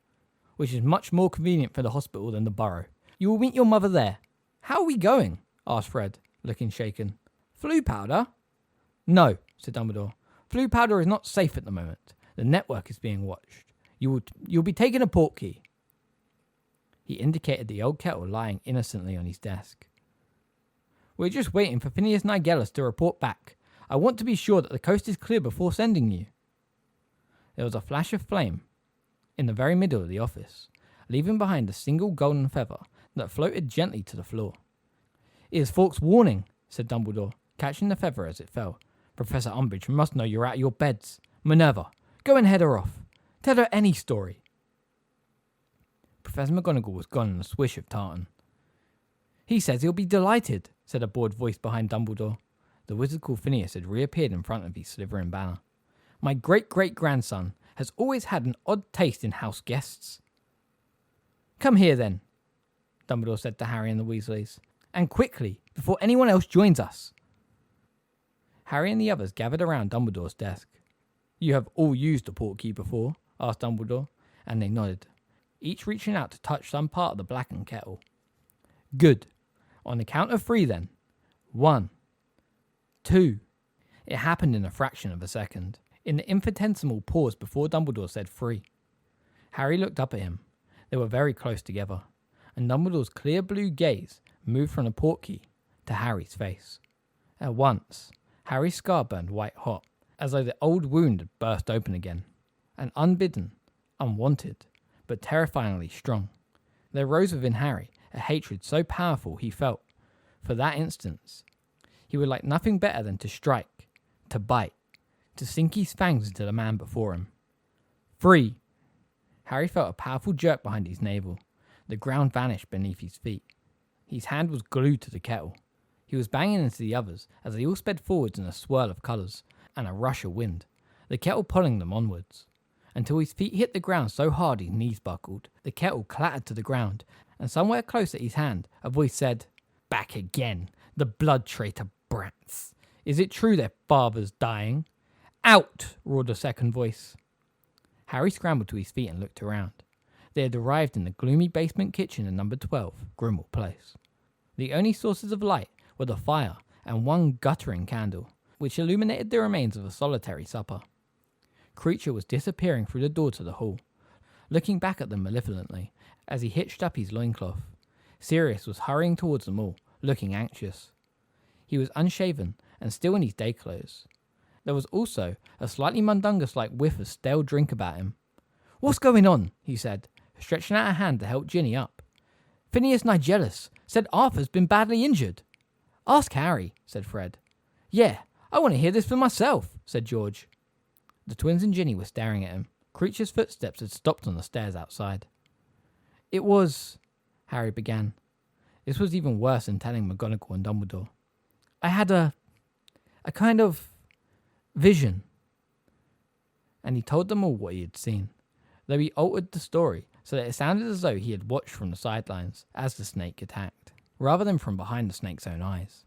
Speaker 2: which is much more convenient for the hospital than the burrow. You will meet your mother there. How are we going? Asked Fred, looking shaken. Flu powder? No, said Dumbledore. Flu powder is not safe at the moment. The network is being watched. You'll be taking a portkey. He indicated the old kettle lying innocently on his desk. We're just waiting for Phineas Nigellus to report back. I want to be sure that the coast is clear before sending you. There was a flash of flame in the very middle of the office, leaving behind a single golden feather that floated gently to the floor. It is Fawkes' warning, said Dumbledore, catching the feather as it fell. Professor Umbridge must know you're out of your beds. Minerva, go and head her off. Tell her any story. Professor McGonagall was gone in a swish of tartan. He says he'll be delighted, said a bored voice behind Dumbledore. The wizard called Phineas had reappeared in front of his Slytherin banner. My great-great-grandson has always had an odd taste in house guests. Come here, then, Dumbledore said to Harry and the Weasleys, and quickly, before anyone else joins us. Harry and the others gathered around Dumbledore's desk. You have all used the portkey before? Asked Dumbledore, and they nodded, each reaching out to touch some part of the blackened kettle. Good. On the count of 3, then. 1, 2. It happened in a fraction of a second, in the infinitesimal pause before Dumbledore said 3. Harry looked up at him. They were very close together, and Dumbledore's clear blue gaze moved from the portkey to Harry's face. At once, Harry's scar burned white hot, as though the old wound had burst open again, and unbidden, unwanted, but terrifyingly strong. There rose within Harry a hatred so powerful he felt, for that instance, he would like nothing better than to strike, to bite, to sink his fangs into the man before him. 3. Harry felt a powerful jerk behind his navel. The ground vanished beneath his feet. His hand was glued to the kettle. He was banging into the others as they all sped forwards in a swirl of colours and a rush of wind, the kettle pulling them onwards, until his feet hit the ground so hard his knees buckled. The kettle clattered to the ground, and somewhere close at his hand, a voice said, Back again, the blood traitor brats. Is it true their father's dying? Out, roared a second voice. Harry scrambled to his feet and looked around. They had arrived in the gloomy basement kitchen in number 12, Grimmauld Place. The only sources of light were the fire and one guttering candle, which illuminated the remains of a solitary supper. Creature was disappearing through the door to the hall, looking back at them malevolently as he hitched up his loincloth. Sirius was hurrying towards them all, looking anxious. He was unshaven and still in his day clothes. There was also a slightly mundungus-like whiff of stale drink about him. What's going on? He said, stretching out a hand to help Ginny up. Phineas Nigellus said Arthur's been badly injured. Ask Harry, said Fred. Yeah, I want to hear this for myself, said George. The twins and Ginny were staring at him. Creature's footsteps had stopped on the stairs outside. It was... Harry began. This was even worse than telling McGonagall and Dumbledore. I had a kind of vision. And he told them all what he had seen, though he altered the story so that it sounded as though he had watched from the sidelines as the snake attacked, rather than from behind the snake's own eyes.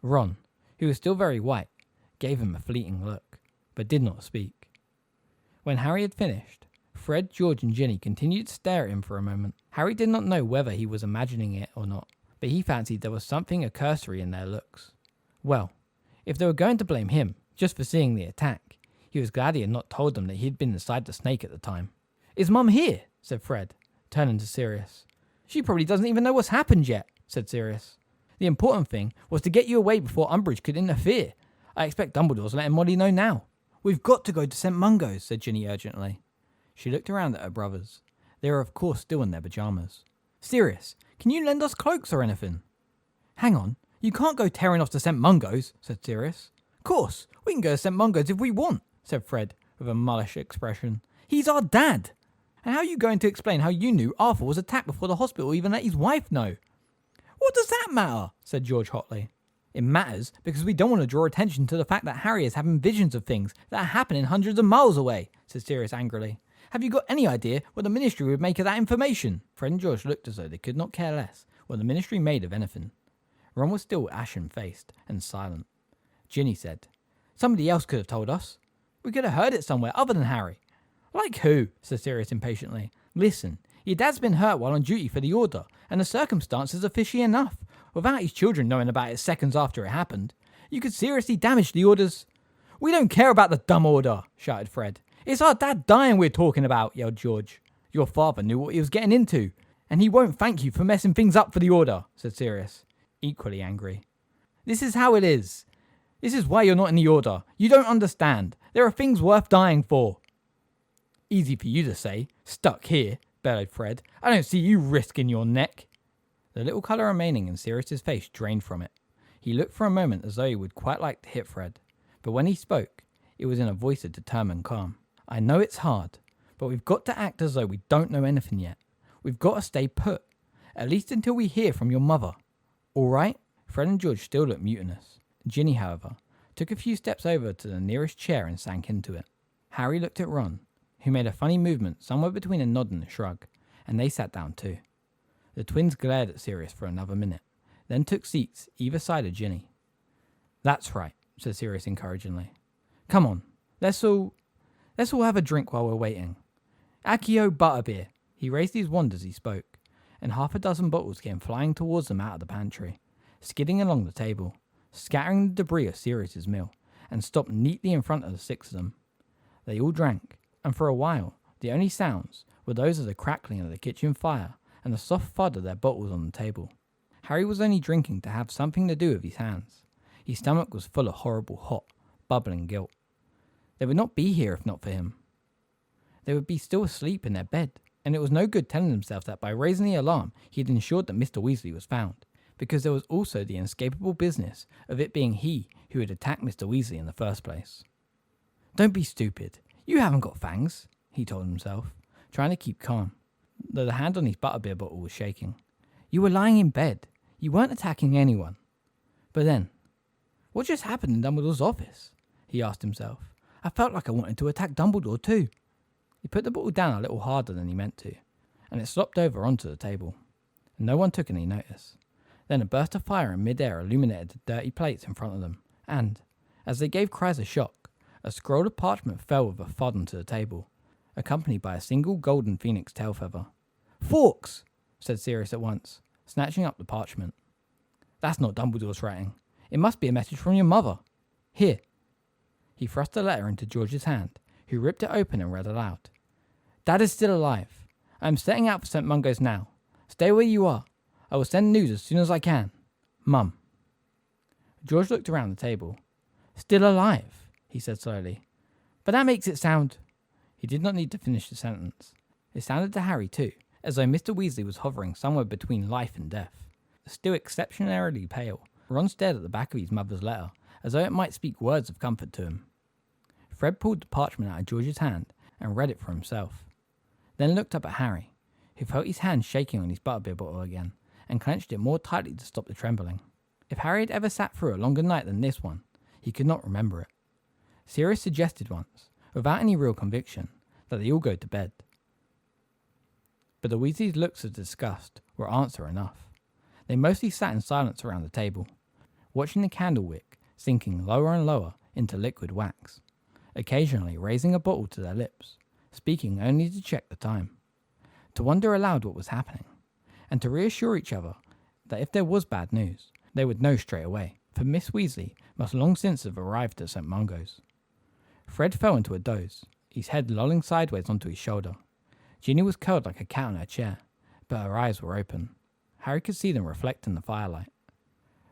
Speaker 2: Ron, who was still very white, gave him a fleeting look, but did not speak. When Harry had finished, Fred, George and Ginny continued to stare at him for a moment. Harry did not know whether he was imagining it or not, but he fancied there was something accursory in their looks. Well, if they were going to blame him just for seeing the attack, he was glad he had not told them that he had been inside the snake at the time. Is Mum here? Said Fred, turning to Sirius. She probably doesn't even know what's happened yet, said Sirius. The important thing was to get you away before Umbridge could interfere. I expect Dumbledore's letting Molly know now. We've got to go to St. Mungo's, said Ginny urgently. She looked around at her brothers. They were of course still in their pyjamas. Sirius, can you lend us cloaks or anything? Hang on, you can't go tearing off to St. Mungo's, said Sirius. Course, we can go to St. Mungo's if we want, said Fred with a mullish expression. He's our dad. And how are you going to explain how you knew Arthur was attacked before the hospital even let his wife know? What does that matter? Said George hotly. It matters because we don't want to draw attention to the fact that Harry is having visions of things that are happening hundreds of miles away, said Sirius angrily. Have you got any idea what the Ministry would make of that information? Fred and George looked as though they could not care less what the Ministry made of anything. Ron was still ashen-faced and silent. Ginny said, Somebody else could have told us. We could have heard it somewhere other than Harry. Like who? Said Sirius impatiently. Listen, your dad's been hurt while on duty for the Order, and the circumstances are fishy enough. Without his children knowing about it seconds after it happened, you could seriously damage the Order's... We don't care about the dumb Order, shouted Fred. It's our dad dying we're talking about, yelled George. Your father knew what he was getting into, and he won't thank you for messing things up for the Order, said Sirius, equally angry. This is how it is. This is why you're not in the Order. You don't understand. There are things worth dying for. Easy for you to say. Stuck here, bellowed Fred. I don't see you risking your neck. The little colour remaining in Sirius's face drained from it. He looked for a moment as though he would quite like to hit Fred, but when he spoke, it was in a voice of determined calm. I know it's hard, but we've got to act as though we don't know anything yet. We've got to stay put, at least until we hear from your mother. All right? Fred and George still looked mutinous. Ginny, however, took a few steps over to the nearest chair and sank into it. Harry looked at Ron, who made a funny movement somewhere between a nod and a shrug, and they sat down too. The twins glared at Sirius for another minute, then took seats either side of Ginny. That's right, said Sirius encouragingly. Come on, let's all have a drink while we're waiting. Accio butterbeer. He raised his wand as he spoke, and 6 bottles came flying towards them out of the pantry, skidding along the table, scattering the debris of Sirius's meal, and stopped neatly in front of the 6 of them. They all drank, and for a while the only sounds were those of the crackling of the kitchen fire and the soft thud of their bottles on the table. Harry was only drinking to have something to do with his hands. His stomach was full of horrible hot, bubbling guilt. They would not be here if not for him. They would be still asleep in their bed, and it was no good telling themselves that by raising the alarm he had ensured that Mr. Weasley was found, because there was also the inescapable business of it being he who had attacked Mr. Weasley in the first place. Don't be stupid. You haven't got fangs, he told himself, trying to keep calm, though the hand on his butterbeer bottle was shaking. You were lying in bed. You weren't attacking anyone. But then, what just happened in Dumbledore's office? He asked himself. I felt like I wanted to attack Dumbledore too. He put the bottle down a little harder than he meant to, and it slopped over onto the table. No one took any notice. Then a burst of fire in mid-air illuminated the dirty plates in front of them, and, as they gave cries of shock, a scroll of parchment fell with a thud onto the table, accompanied by a single golden phoenix tail feather. Forks! Said Sirius at once, snatching up the parchment. That's not Dumbledore's writing. It must be a message from your mother. Here. He thrust the letter into George's hand, who ripped it open and read aloud. Dad is still alive. I am setting out for St. Mungo's now. Stay where you are. I will send news as soon as I can. Mum. George looked around the table. Still alive, he said slowly. But that makes it sound... He did not need to finish the sentence. It sounded to Harry too, as though Mr. Weasley was hovering somewhere between life and death. Still exceptionally pale, Ron stared at the back of his mother's letter, as though it might speak words of comfort to him. Fred pulled the parchment out of George's hand and read it for himself, then looked up at Harry, who felt his hand shaking on his butterbeer bottle again, and clenched it more tightly to stop the trembling. If Harry had ever sat through a longer night than this one, he could not remember it. Sirius suggested once, without any real conviction, that they all go to bed. But the Weasleys' looks of disgust were answer enough. They mostly sat in silence around the table, watching the candle wick sinking lower and lower into liquid wax, occasionally raising a bottle to their lips, speaking only to check the time, to wonder aloud what was happening, and to reassure each other that if there was bad news, they would know straight away, for Miss Weasley must long since have arrived at St. Mungo's. Fred fell into a doze, his head lolling sideways onto his shoulder. Ginny was curled like a cat on her chair, but her eyes were open. Harry could see them reflect in the firelight.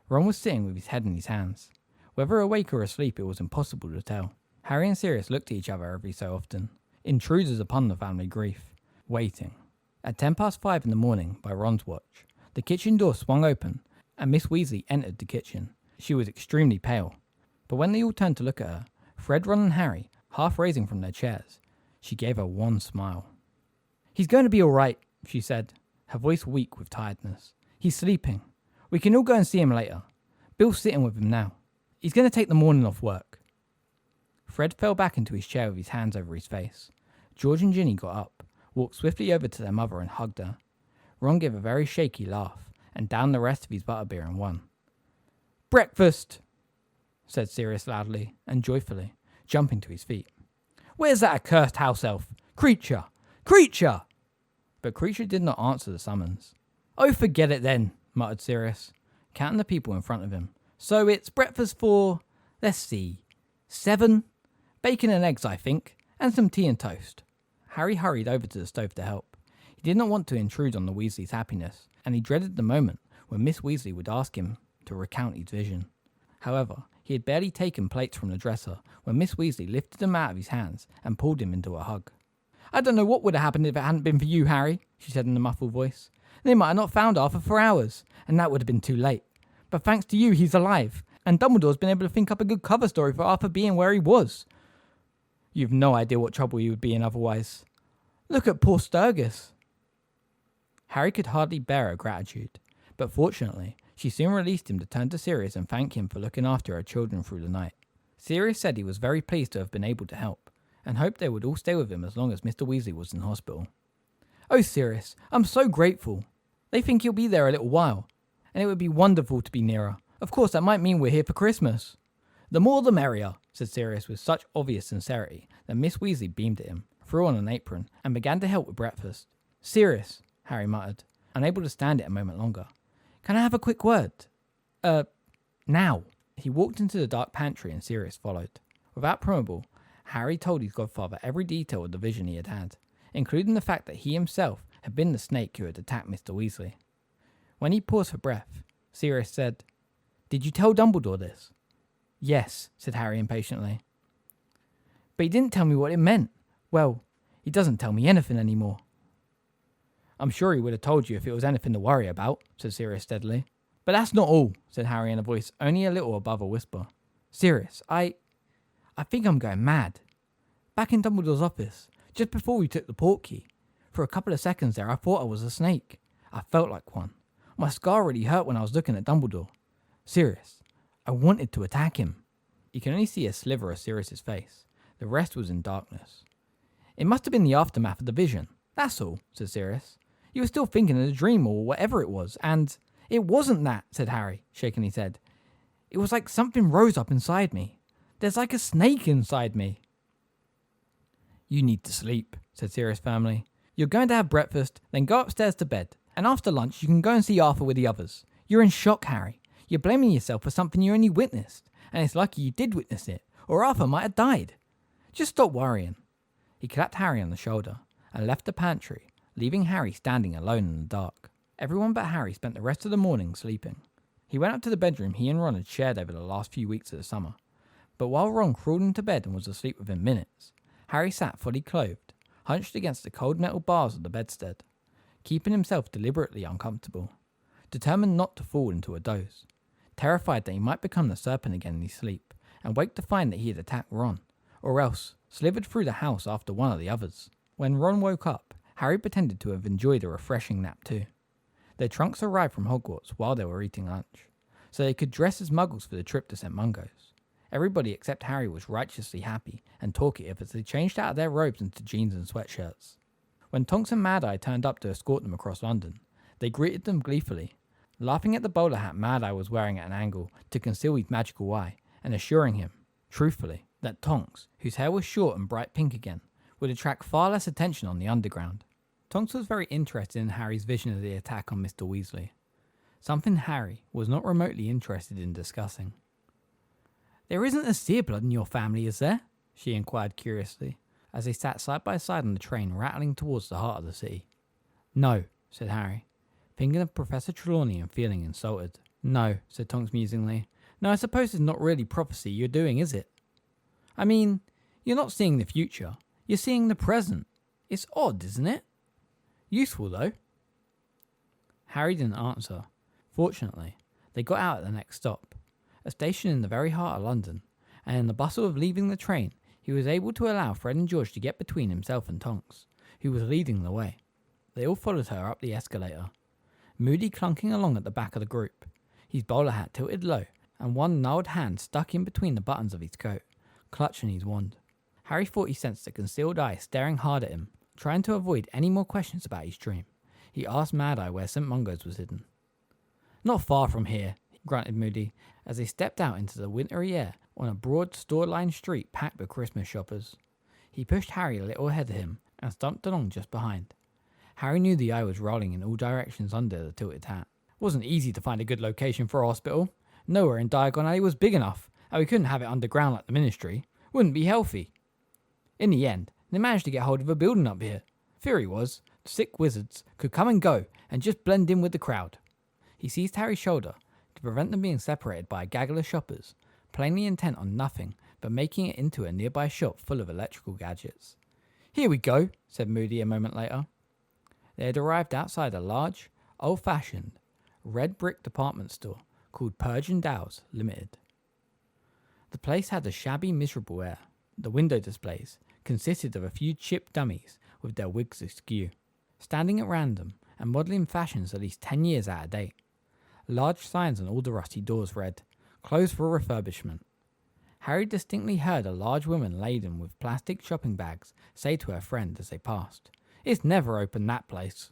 Speaker 2: Ron was sitting with his head in his hands. Whether awake or asleep, it was impossible to tell. Harry and Sirius looked at each other every so often, intruders upon the family grief, waiting. At 5:10 in the morning, by Ron's watch, the kitchen door swung open, and Miss Weasley entered the kitchen. She was extremely pale, but when they all turned to look at her, Fred, Ron and Harry, half raising from their chairs, she gave a wan smile. He's going to be all right, she said, her voice weak with tiredness. He's sleeping. We can all go and see him later. Bill's sitting with him now. He's going to take the morning off work. Fred fell back into his chair with his hands over his face. George and Ginny got up, walked swiftly over to their mother and hugged her. Ron gave a very shaky laugh and downed the rest of his butterbeer in one. Breakfast!
Speaker 1: said Sirius loudly and joyfully, jumping to his feet. "Where's that accursed house elf? Creature! Creature!" But Creature did not answer the summons. "Oh, forget it then," muttered Sirius, counting the people in front of him. "So it's breakfast for, let's see, 7? Bacon and eggs, I think, and some tea and toast." Harry hurried over to the stove to help. He did not want to intrude on the Weasleys' happiness, and he dreaded the moment when Miss Weasley would ask him to recount his vision. However, he had barely taken plates from the dresser when Miss Weasley lifted them out of his hands and pulled him into a hug. "I don't know what would have happened if it hadn't been for you, Harry," she said in a muffled voice. "They might have not found Arthur for hours, and that would have been too late. But thanks to you, he's alive, and Dumbledore's been able to think up a good cover story for Arthur being where he was. You've no idea what trouble he would be in otherwise. Look at poor Sturgis." Harry could hardly bear her gratitude, but fortunately, she soon released him to turn to Sirius and thank him for looking after her children through the night. Sirius said he was very pleased to have been able to help, and hoped they would all stay with him as long as Mr. Weasley was in hospital. "Oh, Sirius, I'm so grateful. They think he'll be there a little while, and it would be wonderful to be nearer. Of course, that might mean we're here for Christmas." "The more the merrier," said Sirius with such obvious sincerity that Miss Weasley beamed at him, threw on an apron, and began to help with breakfast. "Sirius," Harry muttered, unable to stand it a moment longer. "Can I have a quick word? Now." He walked into the dark pantry and Sirius followed. Without preamble, Harry told his godfather every detail of the vision he had had, including the fact that he himself had been the snake who had attacked Mr. Weasley. When he paused for breath, Sirius said, "Did you tell Dumbledore this?" "Yes," said Harry impatiently. "But he didn't tell me what it meant. Well, he doesn't tell me anything anymore." "I'm sure he would have told you if it was anything to worry about," said Sirius steadily. "But that's not all," said Harry in a voice only a little above a whisper. "Sirius, I think I'm going mad. Back in Dumbledore's office, just before we took the portkey, for a couple of seconds there I thought I was a snake. I felt like one. My scar really hurt when I was looking at Dumbledore. Sirius, I wanted to attack him." You can only see a sliver of Sirius's face. The rest was in darkness. "It must have been the aftermath of the vision. That's all," said Sirius. "You were still thinking of the dream or whatever it was, and..." "It wasn't that," said Harry, shaking his head. "It was like something rose up inside me. There's like a snake inside me." "You need to sleep," said Sirius firmly. "You're going to have breakfast, then go upstairs to bed, and after lunch you can go and see Arthur with the others. You're in shock, Harry. You're blaming yourself for something you only witnessed, and it's lucky you did witness it, or Arthur might have died. Just stop worrying." He clapped Harry on the shoulder and left the pantry, leaving Harry standing alone in the dark. Everyone but Harry spent the rest of the morning sleeping. He went up to the bedroom he and Ron had shared over the last few weeks of the summer, but while Ron crawled into bed and was asleep within minutes, Harry sat fully clothed, hunched against the cold metal bars of the bedstead, keeping himself deliberately uncomfortable, determined not to fall into a doze, terrified that he might become the serpent again in his sleep, and wake to find that he had attacked Ron, or else slithered through the house after one of the others. When Ron woke up, Harry pretended to have enjoyed a refreshing nap too. Their trunks arrived from Hogwarts while they were eating lunch, so they could dress as muggles for the trip to St. Mungo's. Everybody except Harry was righteously happy and talkative as they changed out of their robes into jeans and sweatshirts. When Tonks and Mad Eye turned up to escort them across London, they greeted them gleefully, laughing at the bowler hat Mad Eye was wearing at an angle to conceal his magical eye, and assuring him, truthfully, that Tonks, whose hair was short and bright pink again, would attract far less attention on the underground. Tonks was very interested in Harry's vision of the attack on Mr. Weasley, something Harry was not remotely interested in discussing. "There isn't a seer blood in your family, is there?" she inquired curiously, as they sat side by side on the train rattling towards the heart of the city. "No," said Harry, thinking of Professor Trelawney and feeling insulted. "No," said Tonks musingly. "No, I suppose it's not really prophecy you're doing, is it? I mean, you're not seeing the future, you're seeing the present. It's odd, isn't it? Useful, though." Harry didn't answer. Fortunately, they got out at the next stop, a station in the very heart of London, and in the bustle of leaving the train, he was able to allow Fred and George to get between himself and Tonks, who was leading the way. They all followed her up the escalator, Moody clunking along at the back of the group, his bowler hat tilted low, and one gnarled hand stuck in between the buttons of his coat, clutching his wand. Harry thought he sensed a concealed eye staring hard at him, trying to avoid any more questions about his dream. He asked Mad Eye where St. Mungo's was hidden. "Not far from here," grunted Moody, as they stepped out into the wintry air on a broad store-lined street packed with Christmas shoppers. He pushed Harry a little ahead of him and stumped along just behind. Harry knew the eye was rolling in all directions under the tilted hat. It wasn't easy to find a good location for a hospital. Nowhere in Diagon Alley was big enough, and we couldn't have it underground like the Ministry. Wouldn't be healthy. In the end, they managed to get hold of a building up here. Theory was, the sick wizards could come and go and just blend in with the crowd. He seized Harry's shoulder to prevent them being separated by a gaggle of shoppers, plainly intent on nothing but making it into a nearby shop full of electrical gadgets. Here we go, said Moody a moment later. They had arrived outside a large, old-fashioned, red brick department store called Purge and Dow's Limited. The place had a shabby, miserable air. The window displays consisted of a few chipped dummies with their wigs askew, standing at random and modelling fashions at least 10 years out of date. Large signs on all the rusty doors read, "Closed for refurbishment." Harry distinctly heard a large woman laden with plastic shopping bags say to her friend as they passed, "It's never open, that place."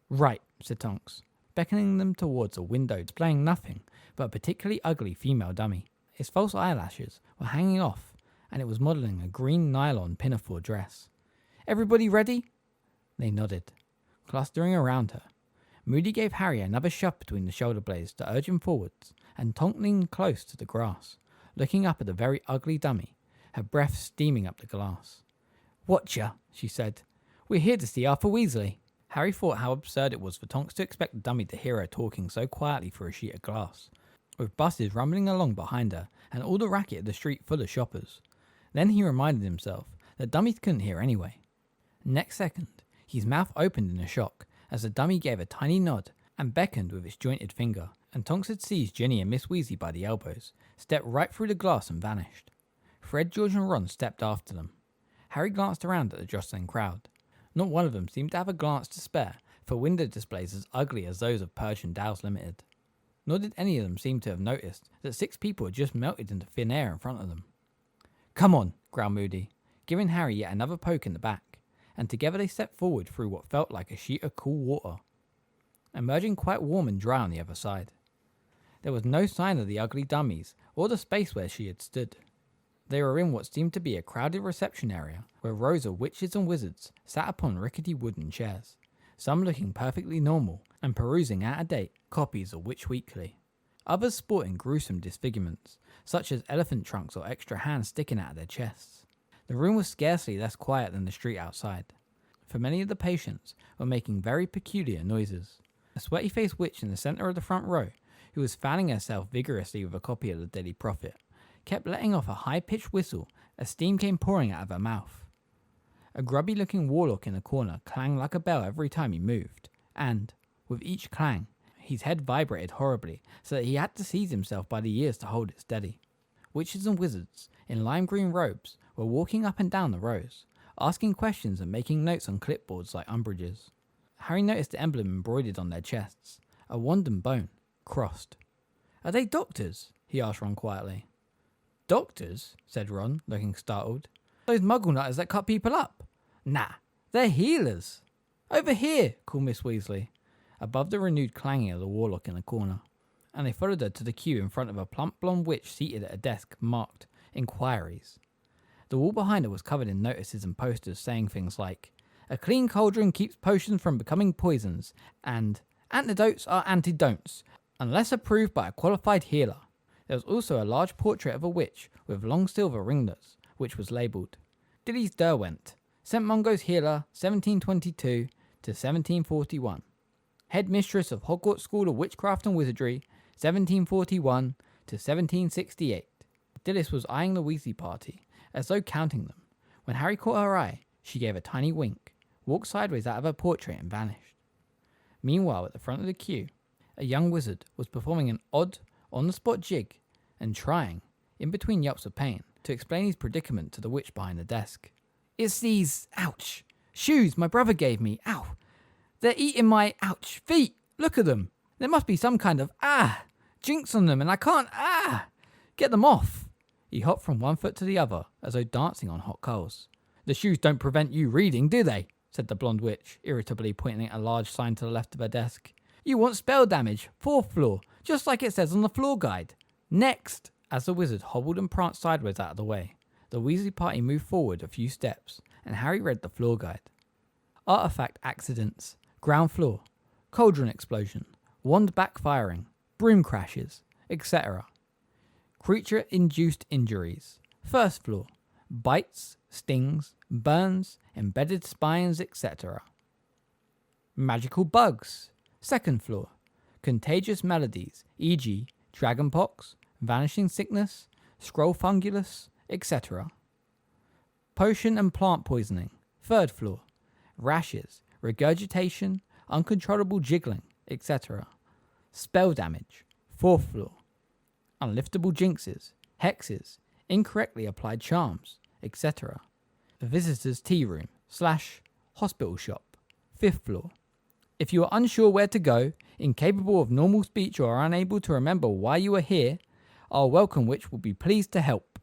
Speaker 1: "Right," said Tonks, beckoning them towards a window displaying nothing but a particularly ugly female dummy. Its false eyelashes were hanging off, and it was modelling a green nylon pinafore dress. "Everybody ready?" They nodded, clustering around her. Moody gave Harry another shove between the shoulder blades to urge him forwards, and Tonk leaned close to the grass, looking up at the very ugly dummy, her breath steaming up the glass. "Watcha," she said. "We're here to see Arthur Weasley." Harry thought how absurd it was for Tonks to expect the dummy to hear her talking so quietly through a sheet of glass, with buses rumbling along behind her and all the racket of the street full of shoppers. Then he reminded himself that dummies couldn't hear anyway. Next second, his mouth opened in a shock as the dummy gave a tiny nod and beckoned with its jointed finger, and Tonks had seized Ginny and Miss Weasley by the elbows, stepped right through the glass and vanished. Fred, George and Ron stepped after them. Harry glanced around at the jostling crowd. Not one of them seemed to have a glance to spare for window displays as ugly as those of Purge and Dow's Limited. Nor did any of them seem to have noticed that 6 people had just melted into thin air in front of them. "Come on," growled Moody, giving Harry yet another poke in the back, and together they stepped forward through what felt like a sheet of cool water, emerging quite warm and dry on the other side. There was no sign of the ugly dummies or the space where she had stood. They were in what seemed to be a crowded reception area where rows of witches and wizards sat upon rickety wooden chairs, some looking perfectly normal and perusing out-of-date copies of Witch Weekly. Others sporting gruesome disfigurements, such as elephant trunks or extra hands sticking out of their chests. The room was scarcely less quiet than the street outside, for many of the patients were making very peculiar noises. A sweaty-faced witch in the centre of the front row, who was fanning herself vigorously with a copy of the Daily Prophet, kept letting off a high-pitched whistle as steam came pouring out of her mouth. A grubby-looking warlock in the corner clanged like a bell every time he moved, and, with each clang, his head vibrated horribly so that he had to seize himself by the ears to hold it steady. Witches and wizards, in lime green robes, were walking up and down the rows, asking questions and making notes on clipboards like umbrages. Harry noticed the emblem embroidered on their chests, a wand and bone, crossed. "Are they doctors?" he asked Ron quietly. "Doctors?" said Ron, looking startled. "Those muggle nutters that cut people up?" "Nah, they're healers." "Over here," called Miss Weasley, above the renewed clanging of the warlock in the corner, and they followed her to the queue in front of a plump blonde witch seated at a desk marked Inquiries. The wall behind her was covered in notices and posters saying things like, "A clean cauldron keeps potions from becoming poisons," and "Antidotes are antidon'ts, unless approved by a qualified healer." There was also a large portrait of a witch with long silver ringlets, which was labelled, "Dilly's Derwent, St. Mungo's Healer, 1722 to 1741. Headmistress of Hogwarts School of Witchcraft and Wizardry, 1741 to 1768. Dilys was eyeing the Weasley party, as though counting them. When Harry caught her eye, she gave a tiny wink, walked sideways out of her portrait and vanished. Meanwhile, at the front of the queue, a young wizard was performing an odd, on-the-spot jig and trying, in between yelps of pain, to explain his predicament to the witch behind the desk. "It's these, ouch, shoes my brother gave me, ow. They're eating my, ouch, feet. Look at them. There must be some kind of, jinx on them and I can't, get them off." He hopped from one foot to the other, as though dancing on hot coals. "The shoes don't prevent you reading, do they?" said the blonde witch, irritably pointing at a large sign to the left of her desk.
Speaker 2: You want spell damage, 4th floor, just like it says on the floor guide. Next! As the wizard hobbled and pranced sideways out of the way, the Weasley party moved forward a few steps, and Harry read the floor guide. Artifact accidents, ground floor, cauldron explosion, wand backfiring, broom crashes, etc. Creature-induced injuries, 1st floor, bites, stings, burns, embedded spines, etc. Magical bugs, 2nd floor, contagious maladies, e.g. dragonpox, vanishing sickness, scroll fungulus, etc. Potion and plant poisoning, 3rd floor, rashes, regurgitation, uncontrollable jiggling, etc. Spell damage, 4th floor, unliftable jinxes, hexes, incorrectly applied charms, etc. The visitor's tea room / hospital shop, 5th floor. If you are unsure where to go, incapable of normal speech or unable to remember why you are here, our welcome witch will be pleased to help.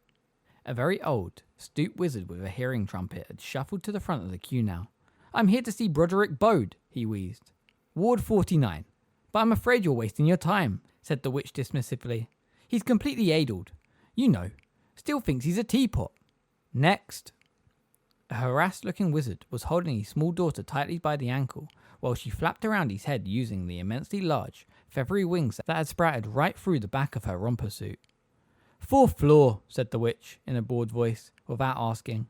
Speaker 2: A very old, stooped wizard with a hearing trumpet had shuffled to the front of the queue now. I'm here to see Broderick Bode, he wheezed. Ward 49. But I'm afraid you're wasting your time, said the witch dismissively. He's completely addled. You know, still thinks he's a teapot. Next. A harassed-looking wizard was holding his small daughter tightly by the ankle while she flapped around his head using the immensely large, feathery wings that had sprouted right through the back of her romper suit. 4th floor, said the witch in a bored voice, without asking,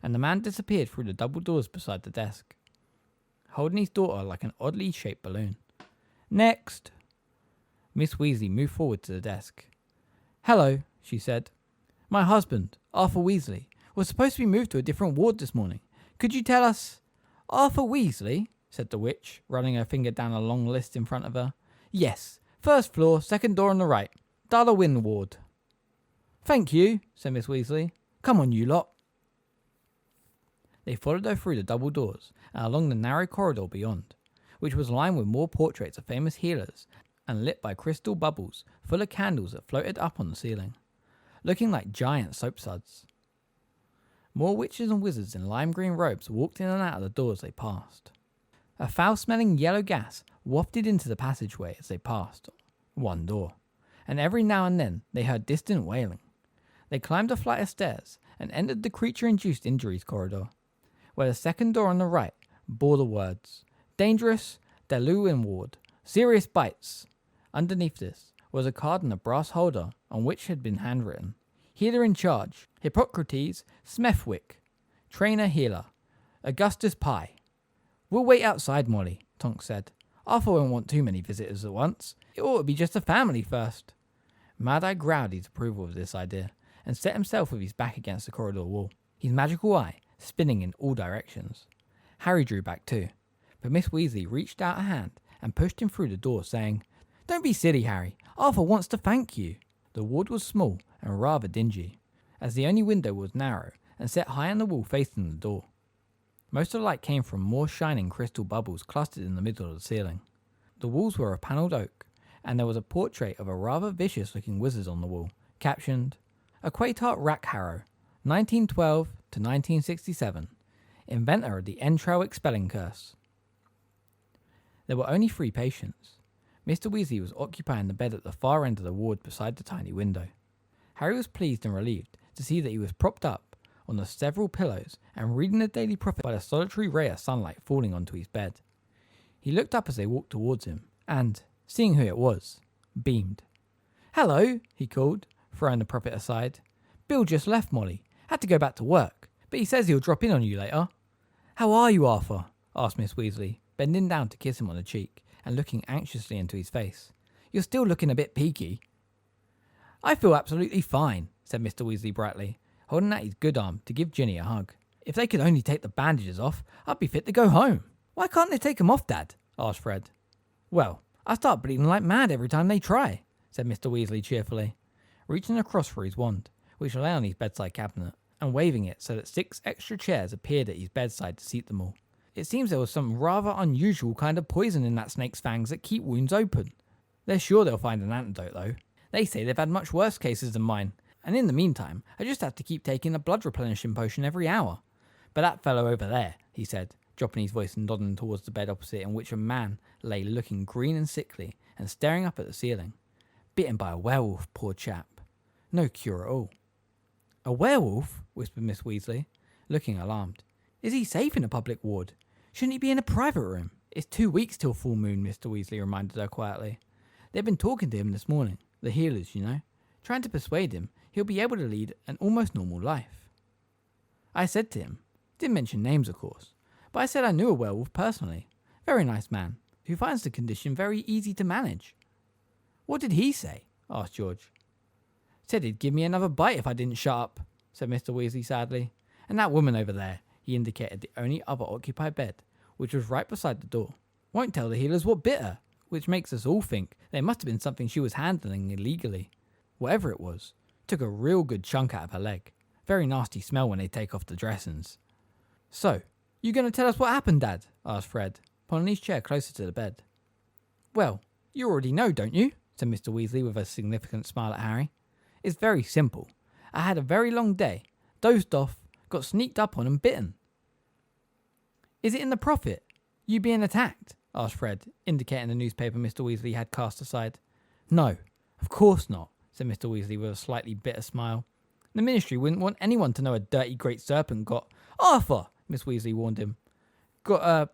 Speaker 2: and the man disappeared through the double doors beside the desk, holding his daughter like an oddly shaped balloon. Next. Miss Weasley moved forward to the desk. Hello, she said. My husband, Arthur Weasley, was supposed to be moved to a different ward this morning. Could you tell us... Arthur Weasley, said the witch, running her finger down a long list in front of her. Yes, 1st floor, 2nd door on the right. Darlawin ward. Thank you, said Miss Weasley. Come on, you lot. They followed her through the double doors and along the narrow corridor beyond, which was lined with more portraits of famous healers and lit by crystal bubbles full of candles that floated up on the ceiling, looking like giant soapsuds. More witches and wizards in lime green robes walked in and out of the doors they passed. A foul-smelling yellow gas wafted into the passageway as they passed one door, and every now and then they heard distant wailing. They climbed a flight of stairs and entered the creature-induced injuries corridor, where the 2nd door on the right bore the words, Dangerous, Darlawin ward, Serious bites. Underneath this was a card in a brass holder on which had been handwritten, Healer in charge, Hippocrates Smethwick, Trainer healer, Augustus Pye. We'll wait outside, Molly, Tonks said. Arthur won't want too many visitors at once. It ought to be just a family first. Mad-Eye growled his approval of this idea and set himself with his back against the corridor wall, his magical eye spinning in all directions. Harry drew back too, but Miss Weasley reached out a hand and pushed him through the door, saying, Don't be silly, Harry. Arthur wants to thank you. The ward was small and rather dingy, as the only window was narrow and set high on the wall facing the door. Most of the light came from more shining crystal bubbles clustered in the middle of the ceiling. The walls were of panelled oak, and there was a portrait of a rather vicious-looking wizard on the wall, captioned, Aquatart Rackharrow, 1912 to 1967, inventor of the entrail expelling curse. There were only 3 patients. Mr. Weasley was occupying the bed at the far end of the ward beside the tiny window. Harry was pleased and relieved to see that he was propped up on the several pillows and reading the Daily Prophet by the solitary ray of sunlight falling onto his bed. He looked up as they walked towards him and, seeing who it was, beamed. Hello, he called, throwing the Prophet aside. Bill just left, Molly. Had to go back to work, but he says he'll drop in on you later. How are you, Arthur? Asked Miss Weasley, bending down to kiss him on the cheek and looking anxiously into his face. You're still looking a bit peaky. I feel absolutely fine, said Mr. Weasley brightly, holding out his good arm to give Ginny a hug. If they could only take the bandages off, I'd be fit to go home. Why can't they take them off, Dad? Asked Fred. Well, I start bleeding like mad every time they try, said Mr. Weasley cheerfully, reaching across for his wand, which lay on his bedside cabinet, and waving it so that 6 extra chairs appeared at his bedside to seat them all. It seems there was some rather unusual kind of poison in that snake's fangs that keep wounds open. They're sure they'll find an antidote, though. They say they've had much worse cases than mine, and in the meantime, I just have to keep taking a blood replenishing potion every hour. But that fellow over there, he said, dropping his voice and nodding towards the bed opposite, in which a man lay looking green and sickly and staring up at the ceiling. Bitten by a werewolf, poor chap. No cure at all. A werewolf? Whispered Miss Weasley, looking alarmed. Is he safe in a public ward? Shouldn't he be in a private room? It's 2 weeks till full moon, Mr. Weasley reminded her quietly. They've been talking to him this morning, the healers, you know, trying to persuade him he'll be able to lead an almost normal life. I said to him, didn't mention names of course, but I said I knew a werewolf personally, very nice man, who finds the condition very easy to manage. What did he say? Asked George. Said he'd give me another bite if I didn't shut up, said Mr. Weasley sadly. And that woman over there, he indicated the only other occupied bed, which was right beside the door, won't tell the healers what bit her, which makes us all think there must have been something she was handling illegally. Whatever it was, took a real good chunk out of her leg. Very nasty smell when they take off the dressings. So, you going to tell us what happened, Dad? Asked Fred, pulling his chair closer to the bed. Well, you already know, don't you? Said Mr. Weasley with a significant smile at Harry. It's very simple. I had a very long day, dozed off, got sneaked up on and bitten. Is it in the Prophet? You being attacked? Asked Fred, indicating the newspaper Mr. Weasley had cast aside. No, of course not, said Mr. Weasley with a slightly bitter smile. The Ministry wouldn't want anyone to know a dirty great serpent got... Arthur, Miss Weasley warned him. Got,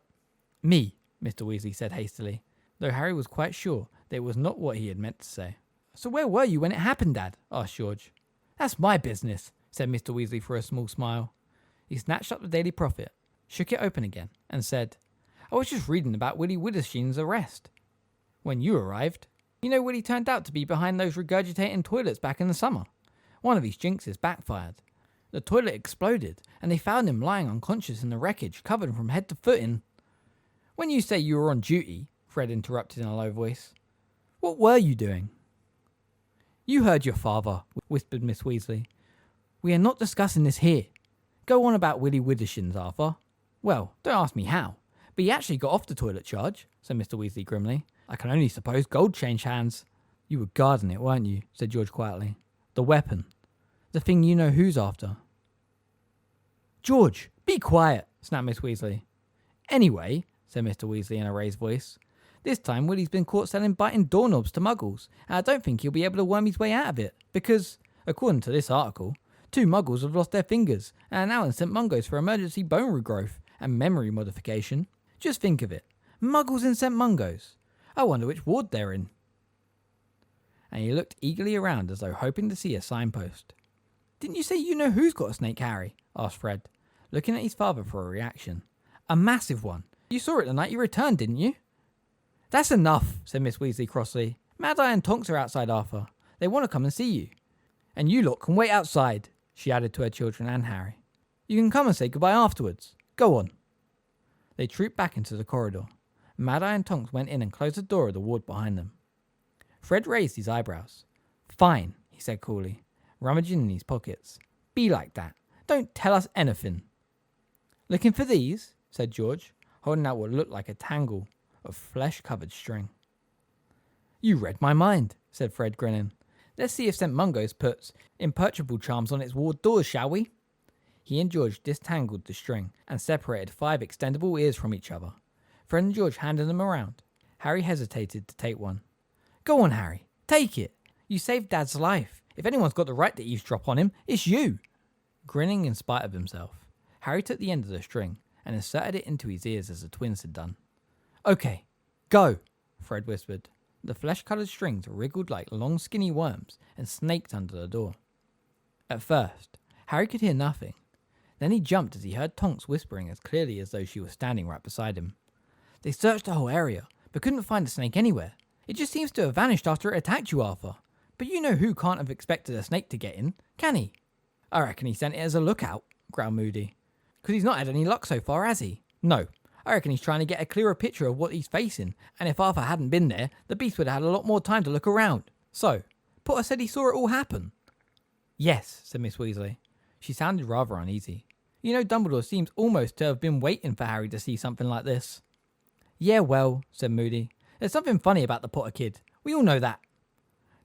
Speaker 2: me, Mr. Weasley said hastily, though Harry was quite sure that it was not what he had meant to say. So where were you when it happened, Dad? Asked George. That's my business, said Mr. Weasley for a small smile. He snatched up the Daily Prophet, shook it open again, and said, I was just reading about Willie Witherspoon's arrest. When you arrived, you know Willie turned out to be behind those regurgitating toilets back in the summer. One of his jinxes backfired. The toilet exploded, and they found him lying unconscious in the wreckage, covered from head to foot in... When you say you were on duty, Fred interrupted in a low voice, what were you doing? You heard your father, whispered Miss Weasley. We are not discussing this here. Go on about Willie Witherspoon's, Arthur. Well, don't ask me how, but he actually got off the toilet charge, said Mr. Weasley grimly. I can only suppose gold changed hands. You were guarding it, weren't you? Said George quietly. The weapon. The thing you know who's after. George, be quiet, snapped Miss Weasley. Anyway, said Mr. Weasley in a raised voice, this time Willie's been caught selling biting doorknobs to muggles, and I don't think he'll be able to worm his way out of it, because, according to this article, 2 muggles have lost their fingers and are now in St. Mungo's for emergency bone regrowth and memory modification. Just think of it. Muggles in St. Mungo's. I wonder which ward they're in. And he looked eagerly around as though hoping to see a signpost. Didn't you say you know who's got a snake, Harry? Asked Fred, looking at his father for a reaction. A massive one. You saw it the night you returned, didn't you? That's enough, said Miss Weasley crossly. Mad-Eye and Tonks are outside, Arthur. They want to come and see you. And you lot can wait outside, she added to her children and Harry. You can come and say goodbye afterwards. Go on. They trooped back into the corridor. Mad-Eye and Tonks went in and closed the door of the ward behind them. Fred raised his eyebrows. Fine, he said coolly, rummaging in his pockets. Be like that. Don't tell us anything. Looking for these? Said George, holding out what looked like a tangle of flesh-covered string. You read my mind, said Fred, grinning. Let's see if St. Mungo's puts imperturbable charms on its ward doors, shall we? He and George distangled the string and separated 5 extendable ears from each other. Fred and George handed them around. Harry hesitated to take one. Go on, Harry. Take it. You saved Dad's life. If anyone's got the right to eavesdrop on him, it's you. Grinning in spite of himself, Harry took the end of the string and inserted it into his ears as the twins had done. Okay, go, Fred whispered. The flesh-coloured strings wriggled like long skinny worms and snaked under the door. At first, Harry could hear nothing. Then he jumped as he heard Tonks whispering as clearly as though she was standing right beside him. They searched the whole area, but couldn't find the snake anywhere. It just seems to have vanished after it attacked you, Arthur. But you know who can't have expected a snake to get in, can he? I reckon he sent it as a lookout, growled Moody. Because he's not had any luck so far, has he? No. I reckon he's trying to get a clearer picture of what he's facing, and if Arthur hadn't been there, the beast would have had a lot more time to look around. So, Potter said he saw it all happen. Yes, said Miss Weasley. She sounded rather uneasy. You know, Dumbledore seems almost to have been waiting for Harry to see something like this. Yeah, well, said Moody. There's something funny about the Potter kid. We all know that.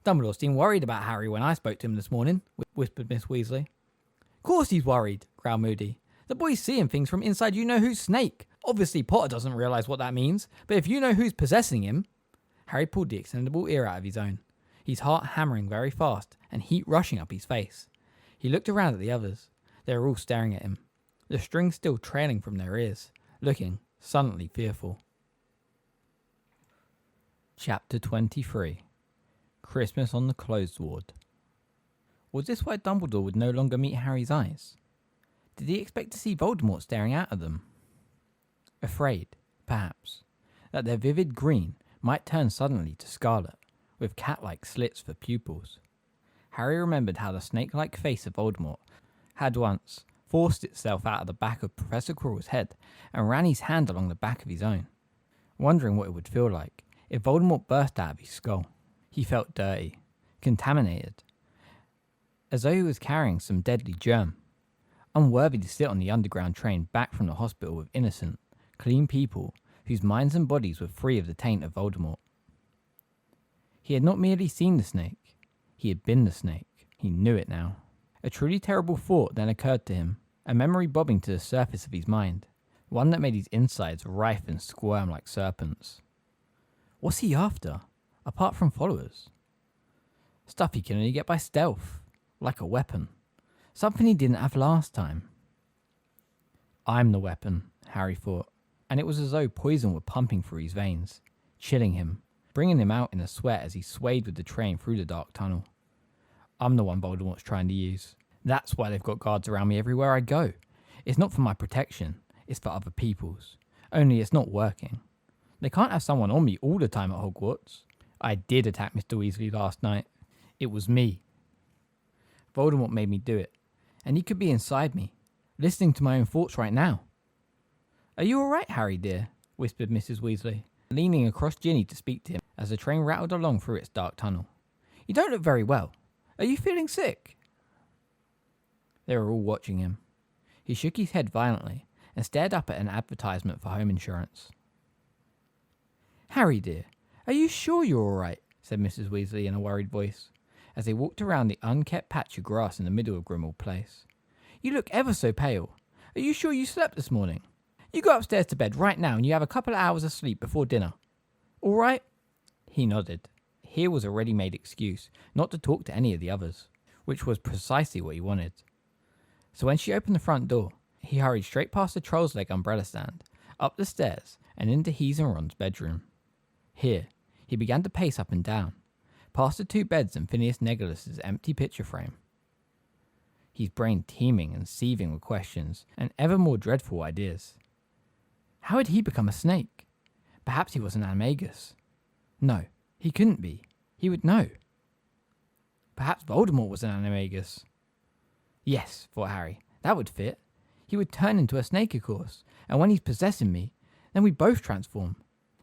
Speaker 2: Dumbledore seemed worried about Harry when I spoke to him this morning, whispered Miss Weasley. Course he's worried, growled Moody. The boy's seeing things from inside you-know-who's snake. Obviously, Potter doesn't realise what that means, but if you know who's possessing him... Harry pulled the extendable ear out of his own, his heart hammering very fast and heat rushing up his face. He looked around at the others. They were all staring at him, the strings still trailing from their ears, looking suddenly fearful.
Speaker 1: Chapter 23. Christmas on the Closed Ward. Was this why Dumbledore would no longer meet Harry's eyes? Did he expect to see Voldemort staring out at them? Afraid, perhaps, that their vivid green might turn suddenly to scarlet, with cat-like slits for pupils. Harry remembered how the snake-like face of Voldemort had once forced itself out of the back of Professor Quirrell's head and ran his hand along the back of his own, wondering what it would feel like if Voldemort burst out of his skull. He felt dirty, contaminated, as though he was carrying some deadly germ, unworthy to sit on the underground train back from the hospital with innocent, clean people whose minds and bodies were free of the taint of Voldemort. He had not merely seen the snake, he had been the snake. He knew it now. A truly terrible thought then occurred to him, a memory bobbing to the surface of his mind, one that made his insides writhe and squirm like serpents. What's he after, apart from followers? Stuff he can only get by stealth, like a weapon. Something he didn't have last time. I'm the weapon, Harry thought, and it was as though poison were pumping through his veins, chilling him, bringing him out in a sweat as he swayed with the train through the dark tunnel. I'm the one Voldemort's trying to use. That's why they've got guards around me everywhere I go. It's not for my protection, it's for other people's. Only it's not working. They can't have someone on me all the time at Hogwarts. I did attack Mr. Weasley last night. It was me. Voldemort made me do it, and he could be inside me, listening to my own thoughts right now. Are you all right, Harry dear? Whispered Mrs. Weasley, leaning across Ginny to speak to him as the train rattled along through its dark tunnel. You don't look very well. Are you feeling sick? They were all watching him. He shook his head violently and stared up at an advertisement for home insurance. Harry dear, are you sure you're all right? Said Mrs. Weasley in a worried voice, as they walked around the unkept patch of grass in the middle of Grimmauld Place. You look ever so pale. Are you sure you slept this morning? You go upstairs to bed right now and you have a couple of hours of sleep before dinner. All right? He nodded. Here was a ready-made excuse not to talk to any of the others, which was precisely what he wanted. So when she opened the front door, he hurried straight past the troll's leg umbrella stand, up the stairs, and into his and Ron's bedroom. Here, he began to pace up and down, past the two beds and Phineas Negulus' empty picture frame, his brain teeming and seething with questions and ever more dreadful ideas. How had he become a snake? Perhaps he was an animagus. No, he couldn't be. He would know. Perhaps Voldemort was an animagus. Yes, thought Harry, that would fit. He would turn into a snake, of course, and when he's possessing me, then we both transform.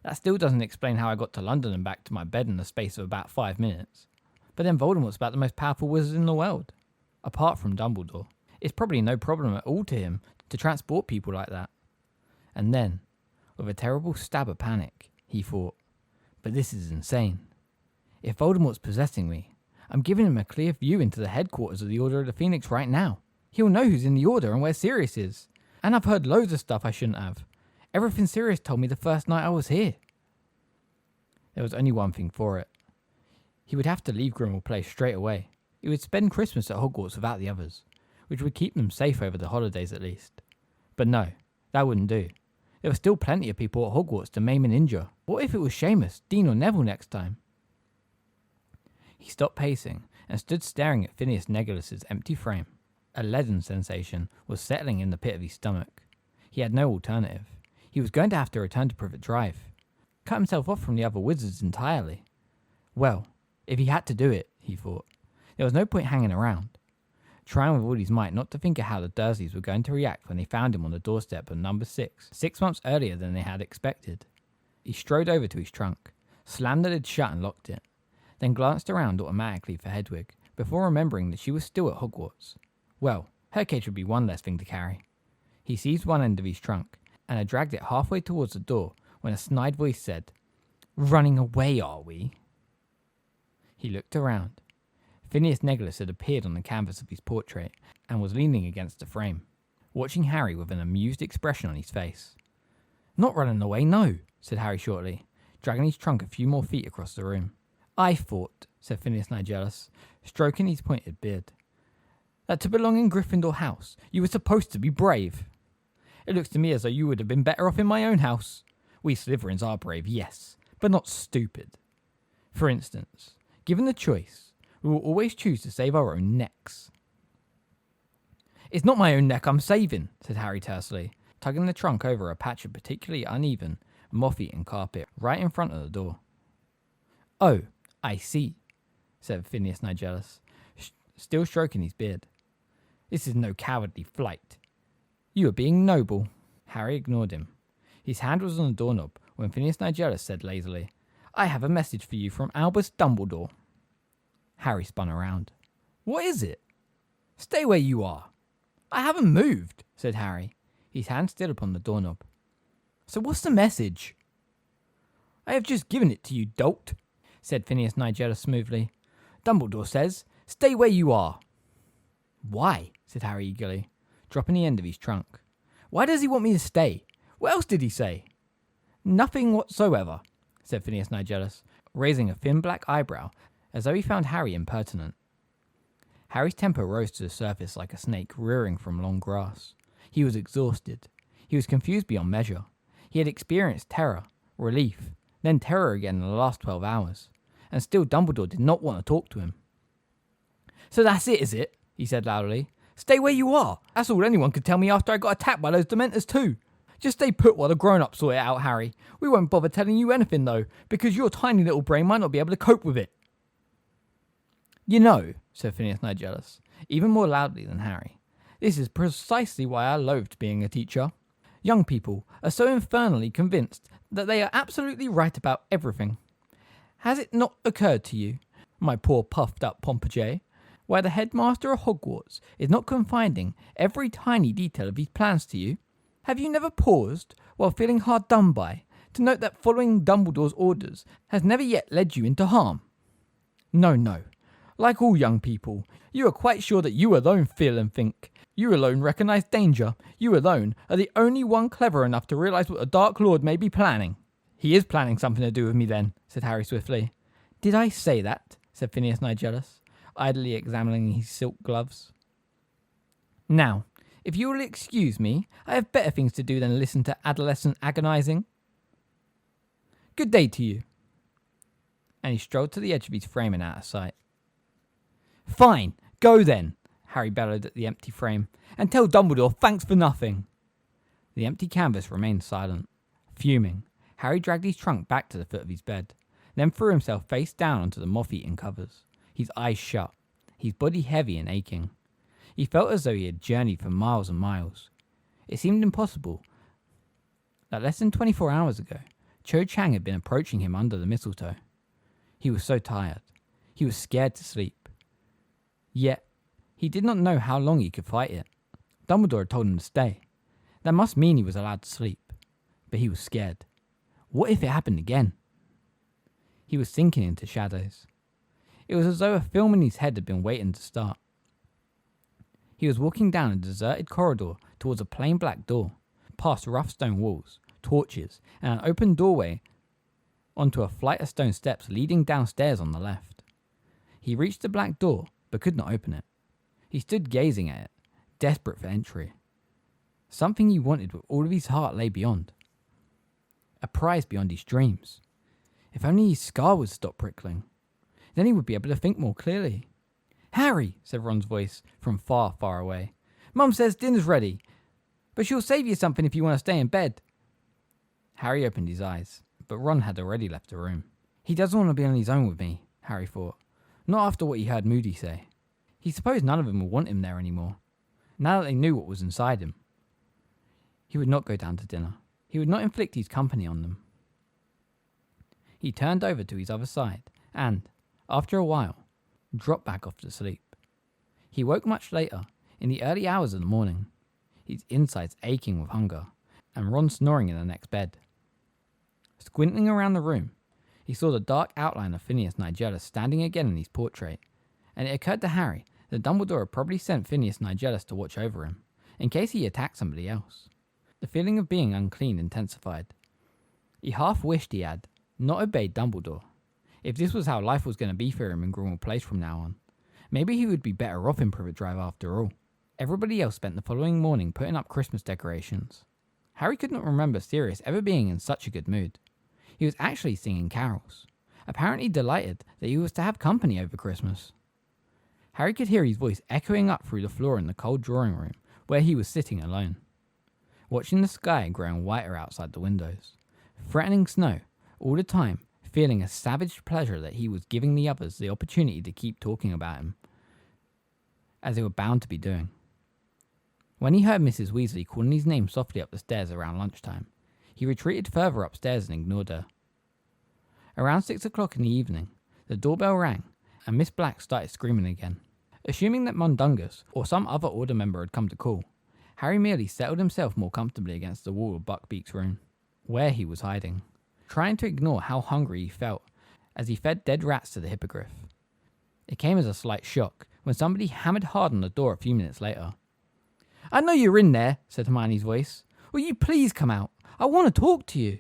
Speaker 1: That still doesn't explain how I got to London and back to my bed in the space of about 5 minutes. But then Voldemort's about the most powerful wizard in the world. Apart from Dumbledore, it's probably no problem at all to him to transport people like that. And then, with a terrible stab of panic, he thought, but this is insane. If Voldemort's possessing me, I'm giving him a clear view into the headquarters of the Order of the Phoenix right now. He'll know who's in the Order and where Sirius is. And I've heard loads of stuff I shouldn't have. Everything Sirius told me the first night I was here. There was only one thing for it. He would have to leave Grimmauld Place straight away. He would spend Christmas at Hogwarts without the others, which would keep them safe over the holidays at least. But no, that wouldn't do. There were still plenty of people at Hogwarts to maim and injure. What if it was Seamus, Dean or Neville next time? He stopped pacing and stood staring at Phineas Negulus' empty frame. A leaden sensation was settling in the pit of his stomach. He had no alternative. He was going to have to return to Privet Drive. Cut himself off from the other wizards entirely. Well, if he had to do it, he thought, there was no point hanging around. Trying with all his might not to think of how the Dursleys were going to react when they found him on the doorstep of number 6 months earlier than they had expected. He strode over to his trunk, slammed the lid shut and locked it, then glanced around automatically for Hedwig, before remembering that she was still at Hogwarts. Well, her cage would be one less thing to carry. He seized one end of his trunk, and had dragged it halfway towards the door when a snide voice said, "Running away, are we?" He looked around. Phineas Negulus had appeared on the canvas of his portrait and was leaning against the frame, watching Harry with an amused expression on his face.
Speaker 2: Not running away, no, said Harry shortly, dragging his trunk a few more feet across the room. I thought, said Phineas Nigellus, stroking his pointed beard, that to belong in Gryffindor House, you were supposed to be brave. It looks to me as though you would have been better off in my own house. We Slytherins are brave, yes, but not stupid. For instance, given the choice, we will always choose to save our own necks. It's not my own neck I'm saving, said Harry tersely, tugging the trunk over a patch of particularly uneven, moth-eaten carpet right in front of the door. Oh, I see, said Phineas Nigellus, still stroking his beard. This is no cowardly flight. You are being noble. Harry ignored him. His hand was on the doorknob when Phineas Nigellus said lazily, I have a message for you from Albus Dumbledore. Harry spun around. What is it? Stay where you are. I haven't moved, said Harry, his hand still upon the doorknob. So what's the message? I have just given it to you, dolt, said Phineas Nigellus smoothly. Dumbledore says, stay where you are. Why? Said Harry eagerly, dropping the end of his trunk. Why does he want me to stay? What else did he say? Nothing whatsoever, said Phineas Nigellus, raising a thin black eyebrow as though he found Harry impertinent. Harry's temper rose to the surface like a snake rearing from long grass. He was exhausted. He was confused beyond measure. He had experienced terror, relief, then terror again in the last 12 hours. And still Dumbledore did not want to talk to him. So that's it, is it? He said loudly. Stay where you are. That's all anyone could tell me after I got attacked by those Dementors too. Just stay put while the grown-ups sort it out, Harry. We won't bother telling you anything though, because your tiny little brain might not be able to cope with it. You know, said Phineas Nigellus, even more loudly than Harry, this is precisely why I loathed being a teacher. Young people are so infernally convinced that they are absolutely right about everything. Has it not occurred to you, my poor puffed-up Pompejay, why the headmaster of Hogwarts is not confiding every tiny detail of his plans to you? Have you never paused, while feeling hard done by, to note that following Dumbledore's orders has never yet led you into harm? No. Like all young people, you are quite sure that you alone feel and think. You alone recognise danger. You alone are the only one clever enough to realise what the Dark Lord may be planning. He is planning something to do with me then, said Harry swiftly. Did I say that? Said Phineas Nigellus, idly examining his silk gloves. Now, if you will excuse me, I have better things to do than listen to adolescent agonising. Good day to you. And he strolled to the edge of his frame and out of sight. Fine, go then, Harry bellowed at the empty frame, and tell Dumbledore thanks for nothing. The empty canvas remained silent. Fuming, Harry dragged his trunk back to the foot of his bed, then threw himself face down onto the moth-eaten covers, his eyes shut, his body heavy and aching. He felt as though he had journeyed for miles and miles. It seemed impossible that less than 24 hours ago, Cho Chang had been approaching him under the mistletoe. He was so tired. He was scared to sleep. Yet, he did not know how long he could fight it. Dumbledore had told him to stay. That must mean he was allowed to sleep. But he was scared. What if it happened again? He was sinking into shadows. It was as though a film in his head had been waiting to start. He was walking down a deserted corridor towards a plain black door, past rough stone walls, torches, and an open doorway onto a flight of stone steps leading downstairs on the left. He reached the black door, but could not open it. He stood gazing at it, desperate for entry. Something he wanted with all of his heart lay beyond. A prize beyond his dreams. If only his scar would stop prickling. Then he would be able to think more clearly. Harry, said Ron's voice from far, far away. Mum says dinner's ready, but she'll save you something if you want to stay in bed. Harry opened his eyes, but Ron had already left the room. He doesn't want to be on his own with me, Harry thought. Not after what he heard Moody say. He supposed none of them would want him there anymore, now that they knew what was inside him. He would not go down to dinner. He would not inflict his company on them. He turned over to his other side and, after a while, dropped back off to sleep. He woke much later, in the early hours of the morning, his insides aching with hunger, and Ron snoring in the next bed. Squinting around the room, he saw the dark outline of Phineas Nigellus standing again in his portrait, and it occurred to Harry that Dumbledore had probably sent Phineas Nigellus to watch over him, in case he attacked somebody else.
Speaker 1: The feeling of being unclean intensified. He half wished he had not obeyed Dumbledore. If this was how life was going to be for him in Grimmauld Place from now on, maybe he would be better off in Privet Drive after all. Everybody else spent the following morning putting up Christmas decorations. Harry could not remember Sirius ever being in such a good mood. He was actually singing carols, apparently delighted that he was to have company over Christmas. Harry could hear his voice echoing up through the floor in the cold drawing room where he was sitting alone, watching the sky growing whiter outside the windows, threatening snow, all the time feeling a savage pleasure that he was giving the others the opportunity to keep talking about him, as they were bound to be doing. When he heard Mrs. Weasley calling his name softly up the stairs around lunchtime, he retreated further upstairs and ignored her. Around 6 o'clock in the evening, the doorbell rang, and Miss Black started screaming again. Assuming that Mundungus or some other Order member had come to call, Harry merely settled himself more comfortably against the wall of Buckbeak's room, where he was hiding, trying to ignore how hungry he felt as he fed dead rats to the hippogriff. It came as a slight shock when somebody hammered hard on the door a few minutes later. "I know you're in there," said Hermione's voice. "Will you please come out? I want to talk to you."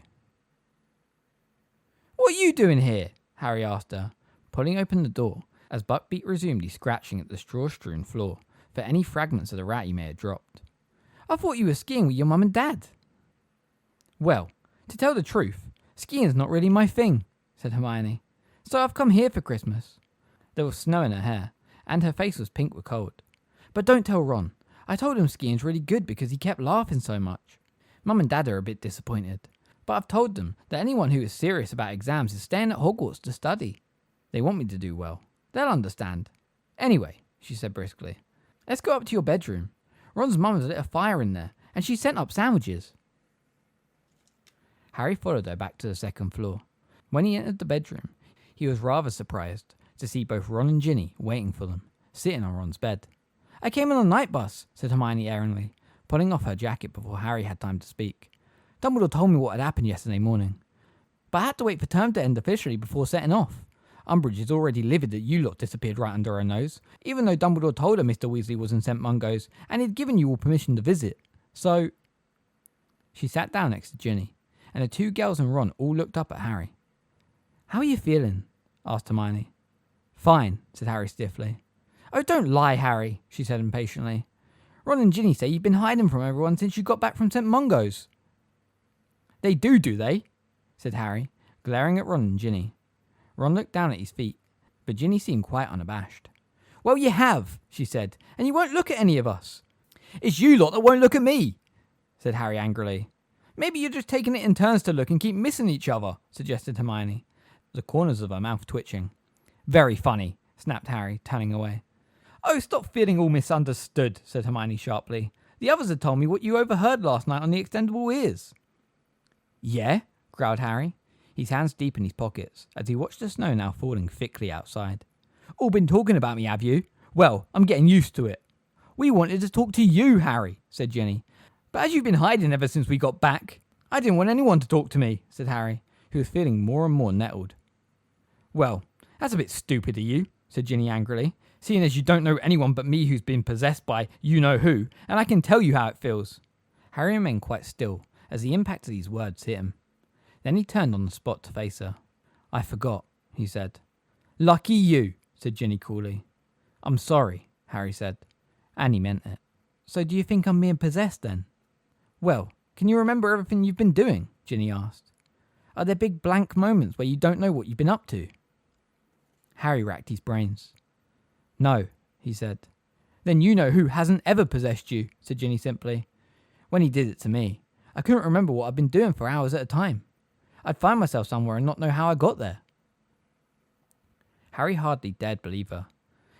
Speaker 1: "What are you doing here?" Harry asked her, pulling open the door as Buckbeak resumed his scratching at the straw-strewn floor for any fragments of the rat he may have dropped. "I thought you were skiing with your mum and dad." "Well, to tell the truth, skiing's not really my thing," said Hermione. "So I've come here for Christmas." There was snow in her hair, and her face was pink with cold. "But don't tell Ron. I told him skiing's really good because he kept laughing so much. Mum and Dad are a bit disappointed, but I've told them that anyone who is serious about exams is staying at Hogwarts to study. They want me to do well. They'll understand. Anyway," she said briskly, "let's go up to your bedroom. Ron's mum has lit a fire in there, and she sent up sandwiches." Harry followed her back to the second floor. When he entered the bedroom, he was rather surprised to see both Ron and Ginny waiting for them, sitting on Ron's bed. "I came on a night bus," said Hermione airily, pulling off her jacket before Harry had time to speak. "Dumbledore told me what had happened yesterday morning, but I had to wait for term to end officially before setting off. Umbridge is already livid that you lot disappeared right under her nose, even though Dumbledore told her Mr. Weasley was in St. Mungo's and he'd given you all permission to visit. So..." She sat down next to Ginny, and the two girls and Ron all looked up at Harry. "How are you feeling?" asked Hermione. "Fine," said Harry stiffly. "Oh, don't lie, Harry," she said impatiently. "Ron and Ginny say you've been hiding from everyone since you got back from St. Mungo's." "They do they?" said Harry, glaring at Ron and Ginny. Ron looked down at his feet, but Ginny seemed quite unabashed. "Well, you have," she said, "and you won't look at any of us." "It's you lot that won't look at me," said Harry angrily. "Maybe you're just taking it in turns to look and keep missing each other," suggested Hermione, the corners of her mouth twitching. "Very funny," snapped Harry, turning away. "Oh, stop feeling all misunderstood," said Hermione sharply. "The others had told me what you overheard last night on the extendable ears." "Yeah?" growled Harry, his hands deep in his pockets, as he watched the snow now falling thickly outside. "All been talking about me, have you? Well, I'm getting used to it." "We wanted to talk to you, Harry," said Ginny. "But as you've been hiding ever since we got back, I didn't want anyone to talk to me," said Harry, who was feeling more and more nettled. "Well, that's a bit stupid of you," said Ginny angrily, "seeing as you don't know anyone but me who's been possessed by you-know-who, and I can tell you how it feels." Harry remained quite still as the impact of these words hit him. Then he turned on the spot to face her. "I forgot," he said. "Lucky you," said Ginny coolly. "I'm sorry," Harry said, and he meant it. "So do you think I'm being possessed then?" "Well, can you remember everything you've been doing?" Ginny asked. "Are there big blank moments where you don't know what you've been up to?" Harry racked his brains. "No," he said. "Then you know who hasn't ever possessed you," said Ginny simply. "When he did it to me, I couldn't remember what I'd been doing for hours at a time. I'd find myself somewhere and not know how I got there." Harry hardly dared believe her,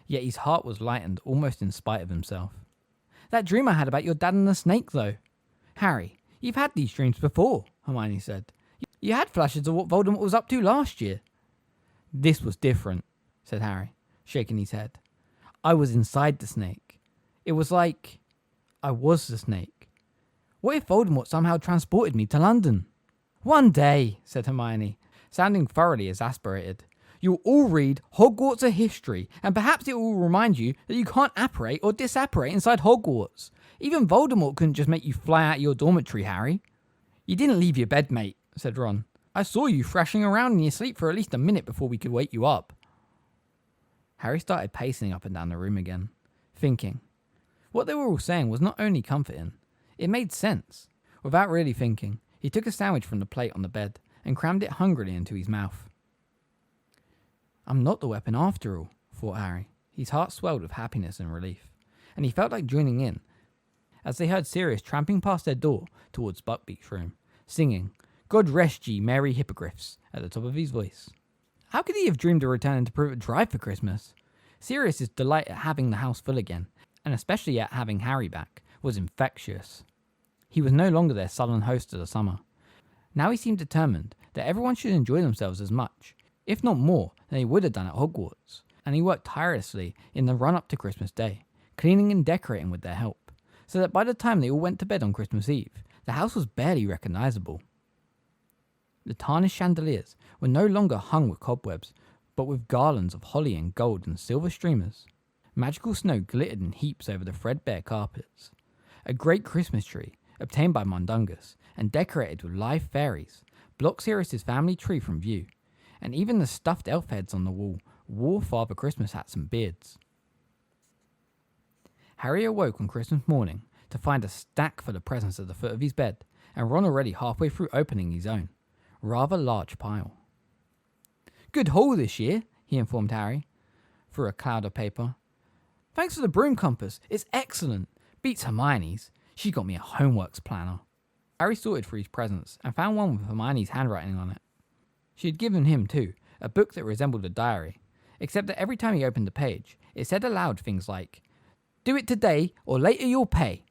Speaker 1: yet his heart was lightened almost in spite of himself. "That dream I had about your dad and the snake, though." "Harry, you've had these dreams before," Hermione said. "You had flashes of what Voldemort was up to last year." "This was different," said Harry, shaking his head. "I was inside the snake. It was like I was the snake. What if Voldemort somehow transported me to London?" "One day," said Hermione, sounding thoroughly exasperated,
Speaker 2: You'll all read Hogwarts A History, and perhaps it will remind you that you can't apparate or disapparate inside Hogwarts. Even Voldemort couldn't just make you fly out of your dormitory, Harry. You didn't leave your bed, mate, said Ron. I saw you thrashing around in your sleep for at least a minute before we could wake you up. Harry started pacing up and down the room again, thinking. What they were all saying was not only comforting, it made sense. Without really thinking, he took a sandwich from the plate on the bed and crammed it hungrily into his mouth. I'm not the weapon after all, thought Harry. His heart swelled with happiness and relief, and he felt like joining in, as they heard Sirius tramping past their door towards Buckbeak's room, singing, God rest ye merry hippogriffs, at the top of his voice. How could he have dreamed of returning to Privet Drive for Christmas? Sirius's delight at having the house full again, and especially at having Harry back, was infectious. He was no longer their sullen host of the summer. Now he seemed determined that everyone should enjoy themselves as much, if not more, than they would have done at Hogwarts, and he worked tirelessly in the run-up to Christmas Day, cleaning and decorating with their help, so that by the time they all went to bed on Christmas Eve, the house was barely recognisable. The tarnished chandeliers were no longer hung with cobwebs, but with garlands of holly and gold and silver streamers. Magical snow glittered in heaps over the threadbare carpets. A great Christmas tree, obtained by Mundungus, and decorated with live fairies, blocked Sirius's family tree from view, and even the stuffed elf heads on the wall wore Father Christmas hats and beards. Harry awoke on Christmas morning to find a stack full of presents at the foot of his bed, and Ron already halfway through opening his own, rather large pile. Good haul this year, he informed Harry, through a cloud of paper. Thanks for the broom compass, it's excellent. Beats Hermione's. She got me a homeworks planner. Harry sorted through his presents and found one with Hermione's handwriting on it. She had given him, too, a book that resembled a diary, except that every time he opened the page, it said aloud things like, Do it today or later you'll pay.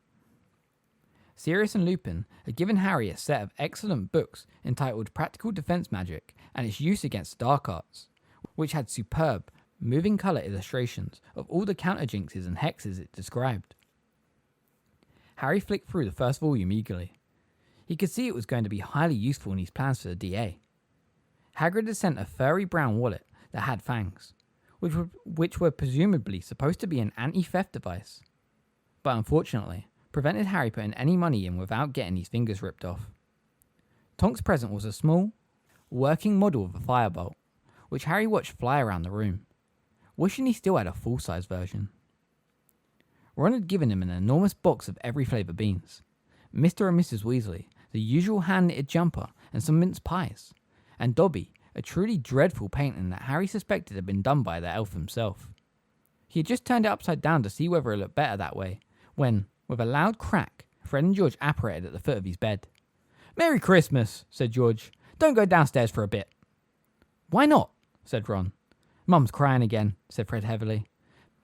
Speaker 2: Sirius and Lupin had given Harry a set of excellent books entitled Practical Defense Magic and its Use Against Dark Arts, which had superb, moving colour illustrations of all the counterjinxes and hexes it described. Harry flicked through the first volume eagerly. He could see it was going to be highly useful in his plans for the DA. Hagrid had sent a furry brown wallet that had fangs, which were presumably supposed to be an anti-theft device, but unfortunately prevented Harry putting any money in without getting his fingers ripped off. Tonk's present was a small, working model of a firebolt, which Harry watched fly around the room, wishing he still had a full-size version. Ron had given him an enormous box of every flavour beans, Mr. and Mrs. Weasley, the usual hand-knitted jumper, and some mince pies, and Dobby, a truly dreadful painting that Harry suspected had been done by the elf himself. He had just turned it upside down to see whether it looked better that way, when, with a loud crack, Fred and George apparated at the foot of his bed. Merry Christmas, said George. Don't go downstairs for a bit. Why not? Said Ron. Mum's crying again, said Fred heavily.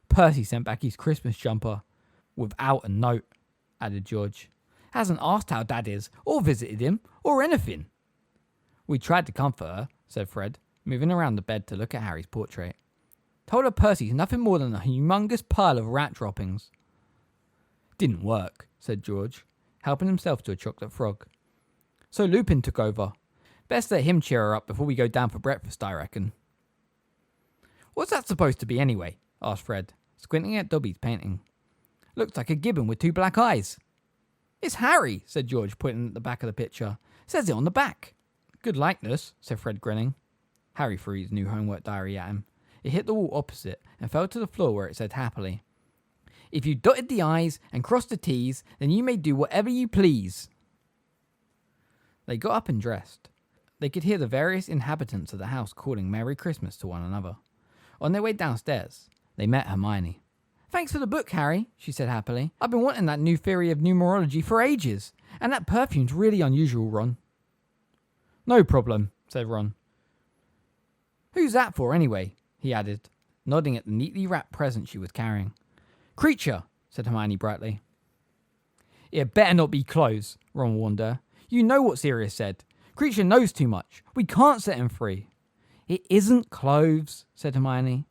Speaker 2: Percy sent back his Christmas jumper. Without a note, added George. Hasn't asked how Dad is, or visited him, or anything. We tried to comfort her, said Fred, moving around the bed to look at Harry's portrait. Told her Percy's nothing more than a humongous pile of rat droppings. Didn't work, said George, helping himself to a chocolate frog. So Lupin took over. Best let him cheer her up before we go down for breakfast, I reckon. What's that supposed to be anyway? Asked Fred, squinting at Dobby's painting. Looks like a gibbon with two black eyes. It's Harry, said George, pointing at the back of the picture. Says it on the back. Good likeness, said Fred, grinning. Harry threw his new homework diary at him. It hit the wall opposite and fell to the floor where it said happily, If you dotted the I's and crossed the T's, then you may do whatever you please. They got up and dressed. They could hear the various inhabitants of the house calling Merry Christmas to one another. On their way downstairs, they met Hermione. Thanks for the book, Harry, she said happily. I've been wanting that new theory of numerology for ages, and that perfume's really unusual, Ron. No problem, said Ron. Who's that for, anyway? He added, nodding at the neatly wrapped present she was carrying. Creature, said Hermione brightly. It better not be clothes, Ron warned her. You know what Sirius said. Creature knows too much. We can't set him free. It isn't clothes, said Hermione.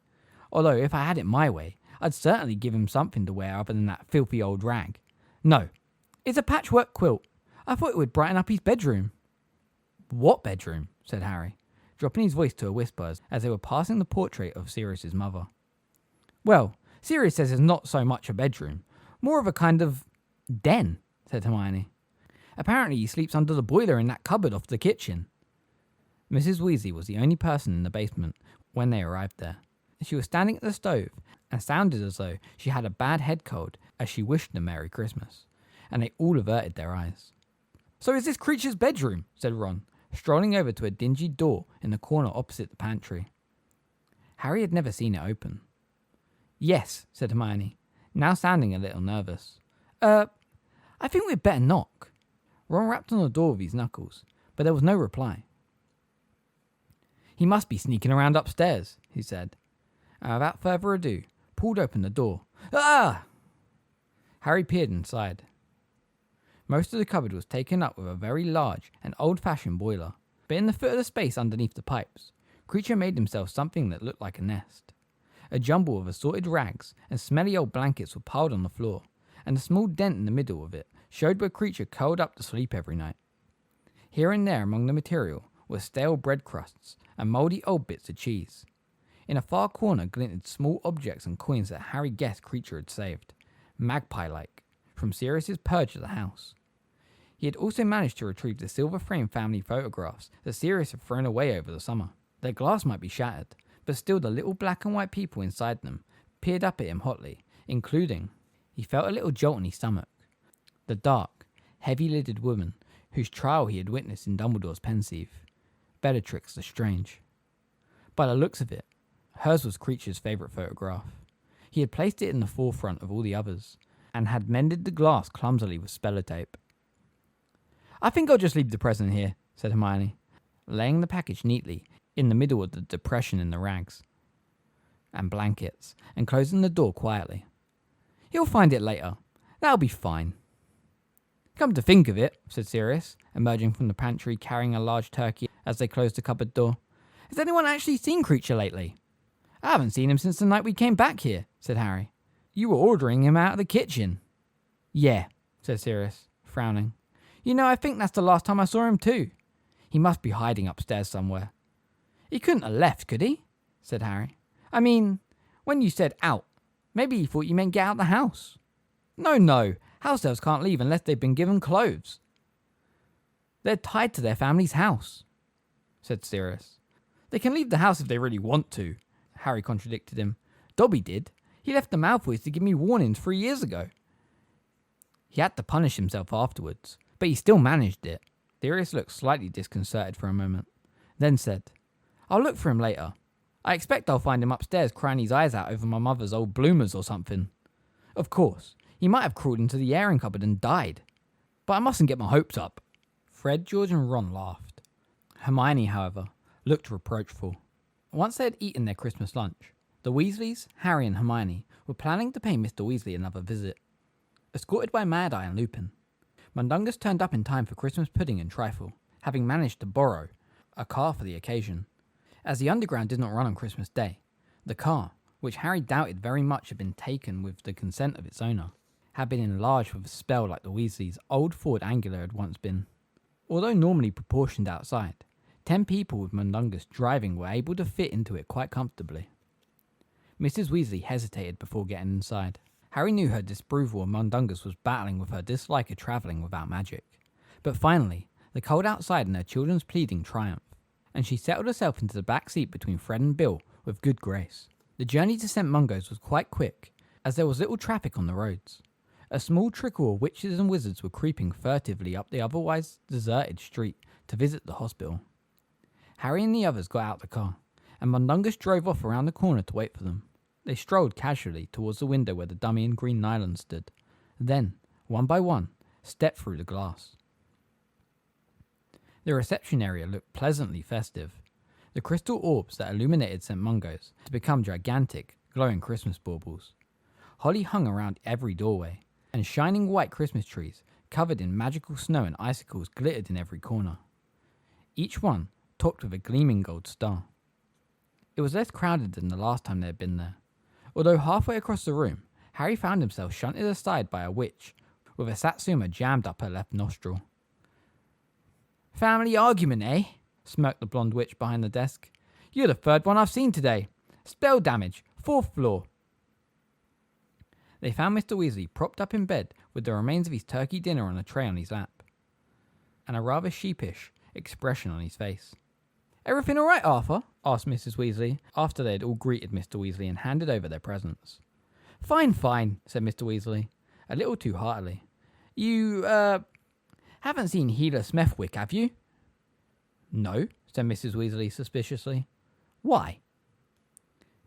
Speaker 2: Although, if I had it my way, I'd certainly give him something to wear other than that filthy old rag. No, it's a patchwork quilt. I thought it would brighten up his bedroom. What bedroom? Said Harry,
Speaker 1: dropping his voice to a whisper as they were passing the portrait of Sirius's mother. "Well, Sirius says it's not so much a bedroom, more of a kind of den," said Hermione. "Apparently he sleeps under the boiler in that cupboard off the kitchen." Mrs. Weasley was the only person in the basement when they arrived there. She was standing at the stove and sounded as though she had a bad head cold as she wished them Merry Christmas, and they all averted their eyes. "So is this creature's bedroom?" said Ron, strolling over to a dingy door in the corner opposite the pantry. Harry had never seen it open. "Yes," said Hermione, now sounding a little nervous. I think we'd better knock." Ron rapped on the door with his knuckles, but there was no reply. "He must be sneaking around upstairs," he said, and without further ado, pulled open the door. "Ah!" Harry peered inside. Most of the cupboard was taken up with a very large and old-fashioned boiler, but in the foot of the space underneath the pipes, Creature made himself something that looked like a nest. A jumble of assorted rags and smelly old blankets were piled on the floor, and a small dent in the middle of it showed where Creature curled up to sleep every night. Here and there among the material were stale bread crusts and mouldy old bits of cheese. In a far corner glinted small objects and coins that Harry guessed Creature had saved, magpie-like, from Sirius's purge of the house. He had also managed to retrieve the silver-framed family photographs that Sirius had thrown away over the summer. Their glass might be shattered, but still the little black and white people inside them peered up at him hotly, including, he felt a little jolt in his stomach, the dark, heavy-lidded woman whose trial he had witnessed in Dumbledore's Pensieve, Bellatrix Lestrange. By the looks of it, hers was Creature's favourite photograph. He had placed it in the forefront of all the others, and had mended the glass clumsily with speller-tape. "I think I'll just leave the present here," said Hermione, laying the package neatly in the middle of the depression in the rags and blankets, and closing the door quietly. "He'll find it later. That'll be fine." "Come to think of it," said Sirius, emerging from the pantry carrying a large turkey as they closed the cupboard door, "has anyone actually seen Creature lately?" "I haven't seen him since the night we came back here," said Harry. "You were ordering him out of the kitchen." "Yeah," said Sirius, frowning. "You know, I think that's the last time I saw him too. He must be hiding upstairs somewhere." "He couldn't have left, could he?" said Harry. "I mean, when you said out, maybe he thought you meant get out the house." No. House elves can't leave unless they've been given clothes." "They're tied to their family's house," said Sirius. "They can leave the house if they really want to," Harry contradicted him. "Dobby did. He left the Malfoys to give me warnings 3 years ago. He had to punish himself afterwards, but he still managed it." Sirius looked slightly disconcerted for a moment, then said, "I'll look for him later. I expect I'll find him upstairs crying his eyes out over my mother's old bloomers or something. Of course, he might have crawled into the airing cupboard and died, but I mustn't get my hopes up." Fred, George and Ron laughed. Hermione, however, looked reproachful. Once they had eaten their Christmas lunch, the Weasleys, Harry and Hermione were planning to pay Mr. Weasley another visit. Escorted by Mad Eye and Lupin, Mundungus turned up in time for Christmas pudding and trifle, having managed to borrow a car for the occasion. As the Underground did not run on Christmas Day, the car, which Harry doubted very much had been taken with the consent of its owner, had been enlarged with a spell like the Weasleys' old Ford Angular had once been. Although normally proportioned outside, 10 people with Mundungus driving were able to fit into it quite comfortably. Mrs. Weasley hesitated before getting inside. Harry knew her disapproval of Mundungus was battling with her dislike of travelling without magic. But finally, the cold outside and her children's pleading triumphed, and she settled herself into the back seat between Fred and Bill with good grace. The journey to St. Mungo's was quite quick, as there was little traffic on the roads. A small trickle of witches and wizards were creeping furtively up the otherwise deserted street to visit the hospital. Harry and the others got out the car, and Mundungus drove off around the corner to wait for them. They strolled casually towards the window where the dummy in green nylon stood, then, one by one, stepped through the glass. The reception area looked pleasantly festive. The crystal orbs that illuminated St. Mungo's had become gigantic, glowing Christmas baubles. Holly hung around every doorway, and shining white Christmas trees, covered in magical snow and icicles, glittered in every corner, each one topped with a gleaming gold star. It was less crowded than the last time they had been there, although halfway across the room, Harry found himself shunted aside by a witch, with a satsuma jammed up her left nostril. "Family argument, eh?" smirked the blonde witch behind the desk. You're the third one I've seen today. Spell damage, 4th floor. They found Mr. Weasley propped up in bed with the remains of his turkey dinner on a tray on his lap, and a rather sheepish expression on his face. Everything all right, Arthur? Asked Mrs. Weasley, after they had all greeted Mr. Weasley and handed over their presents. Fine, said Mr. Weasley, a little too heartily. You, haven't seen Healer Smethwick, have you? No, said Mrs. Weasley suspiciously. Why?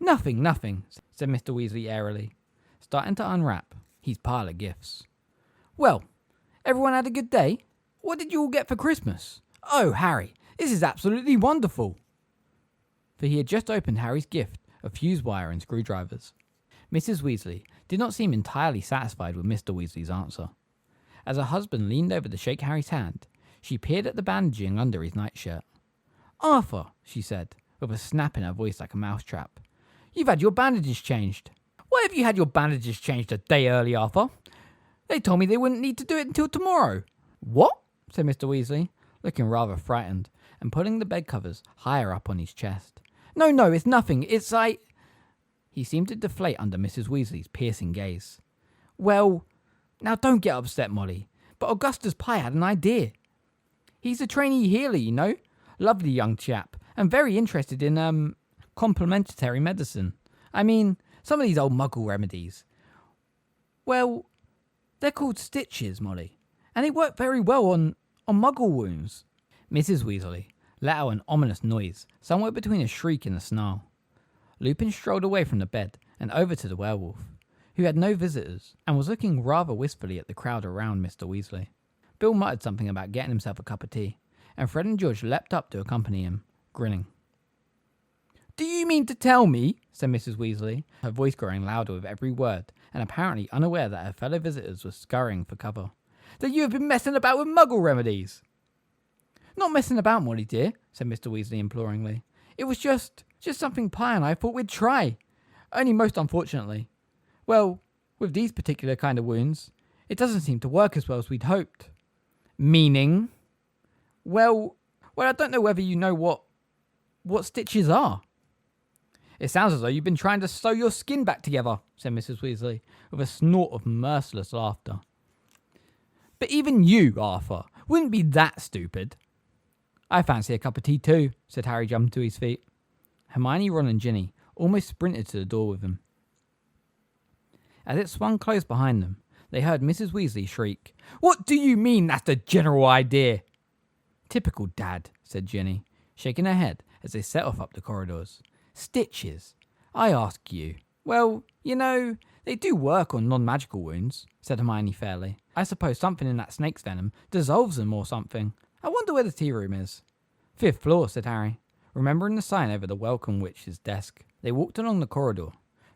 Speaker 1: Nothing, said Mr. Weasley airily, starting to unwrap his pile of gifts. Well, everyone had a good day? What did you all get for Christmas? Oh, Harry, this is absolutely wonderful. For he had just opened Harry's gift of fuse wire and screwdrivers. Mrs. Weasley did not seem entirely satisfied with Mr. Weasley's answer. As her husband leaned over to shake Harry's hand, she peered at the bandaging under his nightshirt. Arthur, she said, with a snap in her voice like a mousetrap, you've had your bandages changed. Why have you had your bandages changed a day early, Arthur? They told me they wouldn't need to do it until tomorrow. What? Said Mr. Weasley, looking rather frightened and pulling the bed covers higher up on his chest. No, it's nothing. It's He seemed to deflate under Mrs. Weasley's piercing gaze. Well, now don't get upset, Molly, but Augustus Pye had an idea. He's a trainee healer, you know. Lovely young chap, and very interested in, complementary medicine. I mean, some of these old muggle remedies. Well, they're called stitches, Molly, and they work very well on muggle wounds. Mrs. Weasley let out an ominous noise, somewhere between a shriek and a snarl. Lupin strolled away from the bed and over to the werewolf, who had no visitors and was looking rather wistfully at the crowd around Mr. Weasley. Bill muttered something about getting himself a cup of tea, and Fred and George leapt up to accompany him, grinning. Do you mean to tell me, said Mrs. Weasley, her voice growing louder with every word, and apparently unaware that her fellow visitors were scurrying for cover, that you have been messing about with muggle remedies? Not messing about, Molly dear, said Mr. Weasley imploringly. It was just something Pye and I thought we'd try. Only most unfortunately. Well, with these particular kind of wounds, it doesn't seem to work as well as we'd hoped. Meaning? Well, I don't know whether you know what stitches are. It sounds as though you've been trying to sew your skin back together, said Mrs. Weasley, with a snort of merciless laughter. But even you, Arthur, wouldn't be that stupid. I fancy a cup of tea too, said Harry, jumping to his feet. Hermione, Ron and Ginny almost sprinted to the door with him. As it swung closed behind them, they heard Mrs. Weasley shriek, What do you mean that's the general idea? Typical Dad, said Ginny, shaking her head as they set off up the corridors. Stitches? I ask you. Well, you know, they do work on non-magical wounds, said Hermione fairly. I suppose something in that snake's venom dissolves them or something. I wonder where the tea room is. 5th floor, said Harry, remembering the sign over the Welcome Witch's desk. They walked along the corridor,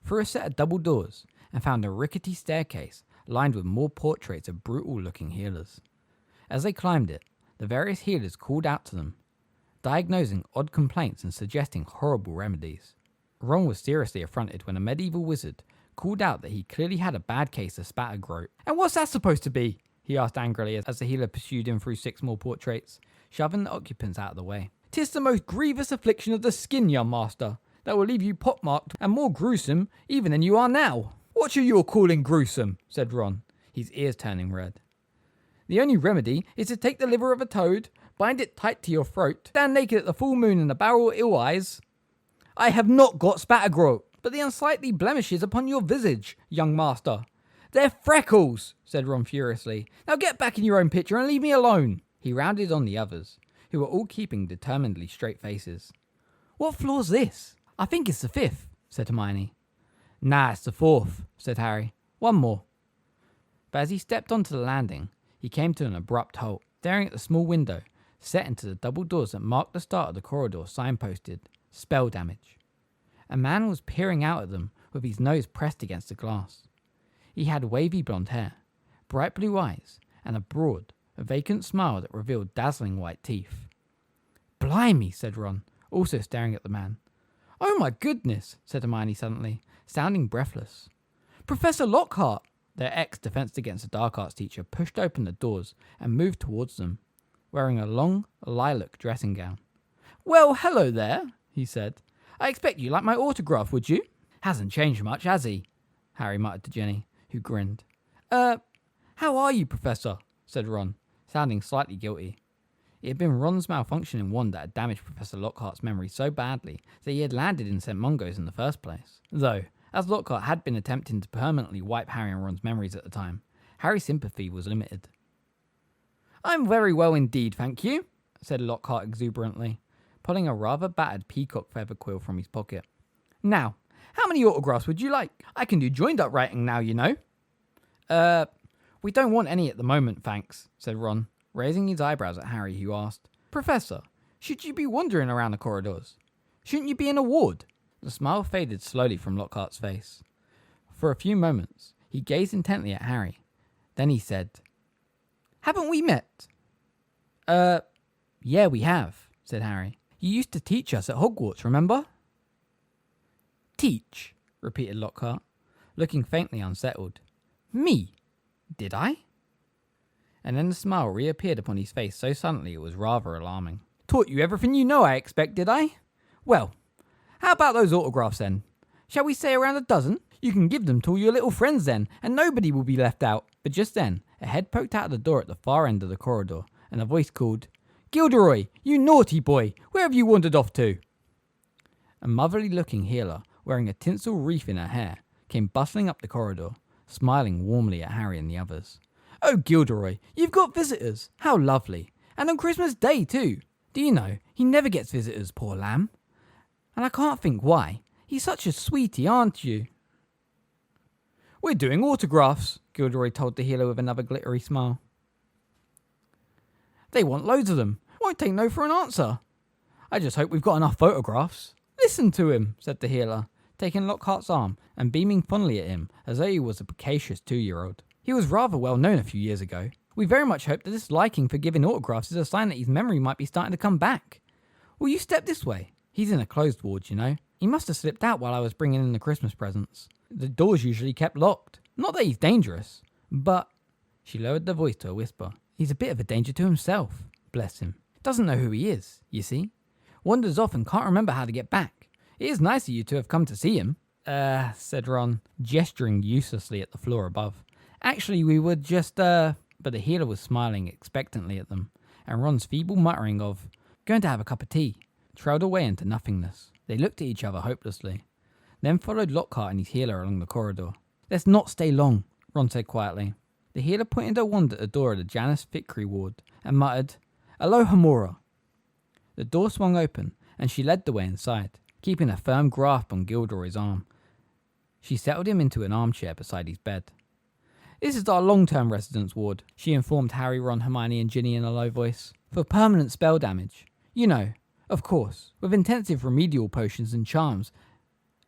Speaker 1: through a set of double doors, and found a rickety staircase lined with more portraits of brutal-looking healers. As they climbed it, the various healers called out to them, diagnosing odd complaints and suggesting horrible remedies. Ron was seriously affronted when a medieval wizard called out that he clearly had a bad case of spattergroat. And what's that supposed to be? He asked angrily as the healer pursued him through 6 more portraits, shoving the occupants out of the way. 'Tis the most grievous affliction of the skin, young master, that will leave you pockmarked and more gruesome even than you are now. What are you calling gruesome? Said Ron, his ears turning red. The only remedy is to take the liver of a toad, bind it tight to your throat, stand naked at the full moon in a barrel of ill eyes. I have not got spattergroat, but the unsightly blemishes upon your visage, young master. They're freckles, said Ron furiously. Now get back in your own picture and leave me alone. He rounded on the others, who were all keeping determinedly straight faces. What floor's this? I think it's the 5th, said Hermione. Nah, it's the 4th, said Harry. One more. But as he stepped onto the landing, he came to an abrupt halt, staring at the small window set into the double doors that marked the start of the corridor signposted, Spell Damage. A man was peering out at them with his nose pressed against the glass. He had wavy blonde hair, bright blue eyes, and a broad, vacant smile that revealed dazzling white teeth. Blimey, said Ron, also staring at the man. Oh my goodness, said Hermione suddenly, sounding breathless. Professor Lockhart! Their ex-Defense Against the Dark Arts teacher pushed open the doors and moved towards them, wearing a long, lilac dressing gown.
Speaker 2: "Well, hello there," he said. "I expect you like my autograph, would you?" "Hasn't changed much, has he?" Harry muttered to Ginny, who grinned. How are you, Professor?" said Ron, sounding slightly guilty. It had been Ron's malfunctioning wand that had damaged Professor Lockhart's memory so badly that he had landed in St. Mungo's in the first place. Though, as Lockhart had been attempting to permanently wipe Harry and Ron's memories at the time, Harry's sympathy was limited. "I'm very well indeed, thank you," said Lockhart exuberantly, pulling a rather battered peacock feather quill from his pocket. "Now, how many autographs would you like? I can do joined-up writing now, you know." We don't want any at the moment, thanks," said Ron, raising his eyebrows at Harry, who asked, "Professor, should you be wandering around the corridors? Shouldn't you be in a ward?" The smile faded slowly from Lockhart's face. For a few moments, he gazed intently at Harry. Then he said, "Haven't we met?" Yeah, we have," said Harry. "You used to teach us at Hogwarts, remember?" "Teach?" repeated Lockhart, looking faintly unsettled. "Me? Did I?" And then the smile reappeared upon his face so suddenly it was rather alarming. "Taught you everything you know, I expect, did I? Well, how about those autographs then? Shall we say around a dozen? You can give them to all your little friends then, and nobody will be left out." But just then, a head poked out of the door at the far end of the corridor, and a voice called, "Gilderoy, you naughty boy, where have you wandered off to?" A motherly-looking healer, wearing a tinsel wreath in her hair, came bustling up the corridor, smiling warmly at Harry and the others. "Oh, Gilderoy, you've got visitors. How lovely. And on Christmas Day, too. Do you know, he never gets visitors, poor lamb. And I can't think why. He's such a sweetie, aren't you?" "We're doing autographs," Gilderoy told the healer with another glittery smile. "They want loads of them. Won't take no for an answer. I just hope we've got enough photographs." "Listen to him," said the healer, taking Lockhart's arm and beaming fondly at him as though he was a precocious 2-year-old. "He was rather well known a few years ago. We very much hope that this liking for giving autographs is a sign that his memory might be starting to come back. Will you step this way? He's in a closed ward, you know. He must have slipped out while I was bringing in the Christmas presents. The door's usually kept locked. Not that he's dangerous, but..." She lowered the voice to a whisper. "He's a bit of a danger to himself, bless him. Doesn't know who he is, you see. Wanders off and can't remember how to get back. It is nice of you to have come to see him." Said Ron, gesturing uselessly at the floor above. "Actually, we would just, But the healer was smiling expectantly at them, and Ron's feeble muttering of, "Going to have a cup of tea," trailed away into nothingness. They looked at each other hopelessly, then followed Lockhart and his healer along the corridor. "Let's not stay long," Ron said quietly. The healer pointed her wand at the door of the Janus Vickery ward and muttered, "Aloha Mora." The door swung open, and she led the way inside, keeping a firm grasp on Gilderoy's arm. She settled him into an armchair beside his bed. "This is our long-term residence ward," she informed Harry, Ron, Hermione and Ginny in a low voice. "For permanent spell damage. You know, of course, with intensive remedial potions and charms,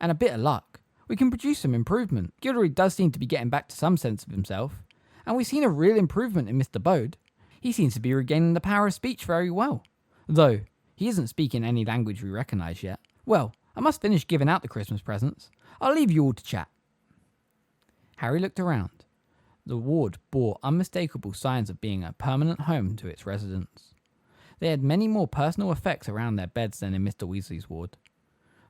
Speaker 2: and a bit of luck, we can produce some improvement. Gilderoy does seem to be getting back to some sense of himself, and we've seen a real improvement in Mr. Bode. He seems to be regaining the power of speech very well, though he isn't speaking any language we recognise yet. Well, I must finish giving out the Christmas presents. I'll leave you all to chat." Harry looked around. The ward bore unmistakable signs of being a permanent home to its residents. They had many more personal effects around their beds than in Mr. Weasley's ward.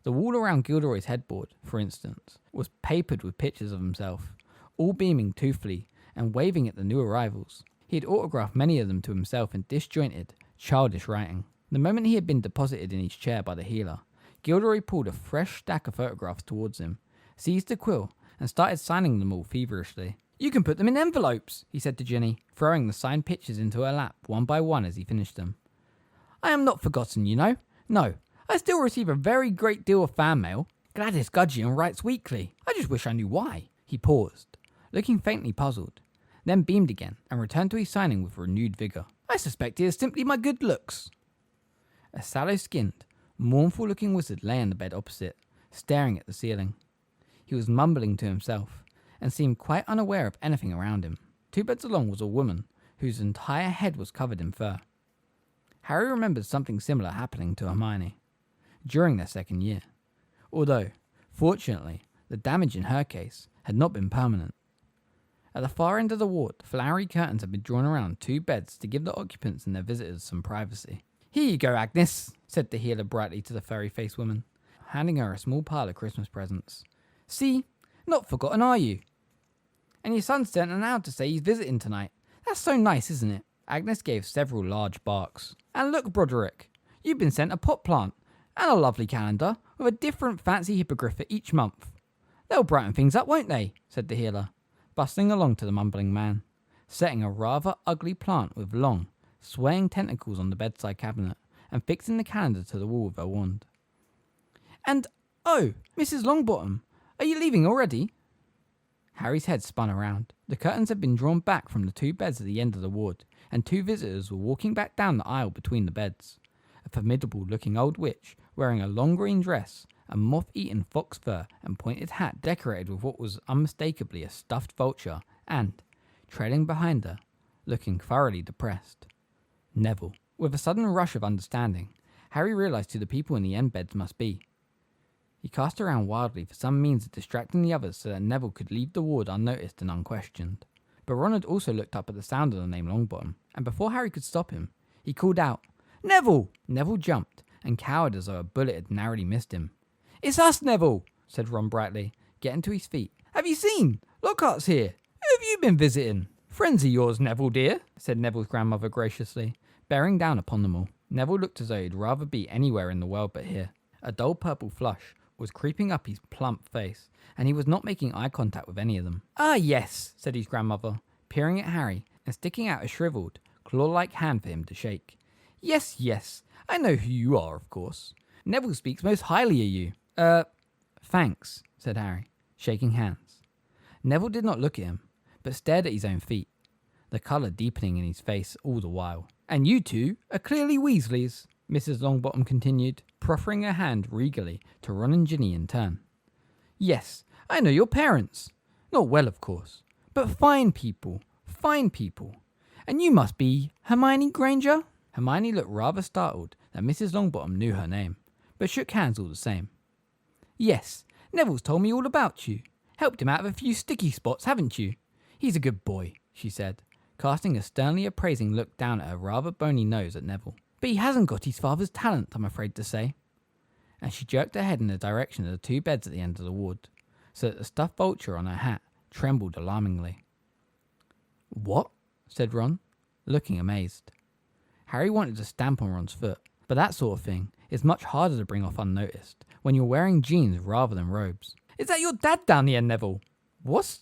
Speaker 2: The wall around Gilderoy's headboard, for instance, was papered with pictures of himself, all beaming toothfully and waving at the new arrivals. He had autographed many of them to himself in disjointed, childish writing. The moment he had been deposited in his chair by the healer, Gilderoy pulled a fresh stack of photographs towards him, seized a quill, and started signing them all feverishly. "You can put them in envelopes," he said to Ginny, throwing the signed pictures into her lap one by one as he finished them. "I am not forgotten, you know. No, I still receive a very great deal of fan mail. Gladys Gudgeon writes weekly. I just wish I knew why." He paused, looking faintly puzzled, then beamed again and returned to his signing with renewed vigour. "I suspect it is simply my good looks." A sallow-skinned, mournful-looking wizard lay on the bed opposite, staring at the ceiling. He was mumbling to himself, and seemed quite unaware of anything around him. 2 beds along was a woman, whose entire head was covered in fur. Harry remembered something similar happening to Hermione during their second year, although, fortunately, the damage in her case had not been permanent. At the far end of the ward, flowery curtains had been drawn around 2 beds to give the occupants and their visitors some privacy.
Speaker 1: Here you go, Agnes, said the healer brightly to the furry-faced woman, handing her a small pile of Christmas presents. See? Not forgotten, are you? And your son sent an out to say he's visiting tonight. That's so nice, isn't it? Agnes gave several large barks. And look, Broderick, you've been sent a pot plant and a lovely calendar with a different fancy hippogriff for each month. They'll brighten things up, won't they? Said the healer, bustling along to the mumbling man, setting a rather ugly plant with long, swaying tentacles on the bedside cabinet and fixing the calendar to the wall with her wand. And, oh, Mrs. Longbottom, are you leaving already? Harry's head spun around. The curtains had been drawn back from the 2 beds at the end of the ward, and 2 visitors were walking back down the aisle between the beds. A formidable-looking old witch, wearing a long green dress, a moth-eaten fox fur and pointed hat decorated with what was unmistakably a stuffed vulture, and, trailing behind her, looking thoroughly depressed. Neville. With a sudden rush of understanding, Harry realised who the people in the end beds must be. He cast around wildly for some means of distracting the others so that Neville could leave the ward unnoticed and unquestioned. But Ron had also looked up at the sound of the name Longbottom, and before Harry could stop him, he called out, "Neville!" Neville jumped and cowered as though a bullet had narrowly missed him. "It's us, Neville!" said Ron brightly, getting to his feet. "Have you seen? Lockhart's here. Who have you been visiting?" "Friends of yours, Neville dear," said Neville's grandmother graciously, bearing down upon them all. Neville looked as though he'd rather be anywhere in the world but here. A dull purple flush was creeping up his plump face, and he was not making eye contact with any of them. "Ah, yes," said his grandmother, peering at Harry and sticking out a shriveled, claw-like hand for him to shake. "Yes, yes, I know who you are, of course. Neville speaks most highly of you." Thanks," said Harry, shaking hands. Neville did not look at him, but stared at his own feet, the colour deepening in his face all the while. "And you two are clearly Weasleys," Mrs. Longbottom continued, proffering her hand regally to Ron and Ginny in turn. "Yes, I know your parents. Not well, of course, but fine people, fine people. And you must be Hermione Granger?" Hermione looked rather startled that Mrs. Longbottom knew her name, but shook hands all the same. "Yes, Neville's told me all about you. Helped him out of a few sticky spots, haven't you? He's a good boy," she said, casting a sternly appraising look down at her rather bony nose at Neville. "But he hasn't got his father's talent, I'm afraid to say." And she jerked her head in the direction of the 2 beds at the end of the ward, so that the stuffed vulture on her hat trembled alarmingly. "What?" said Ron, looking amazed. Harry wanted to stamp on Ron's foot, but that sort of thing is much harder to bring off unnoticed when you're wearing jeans rather than robes. "Is that your dad down here, Neville?" What's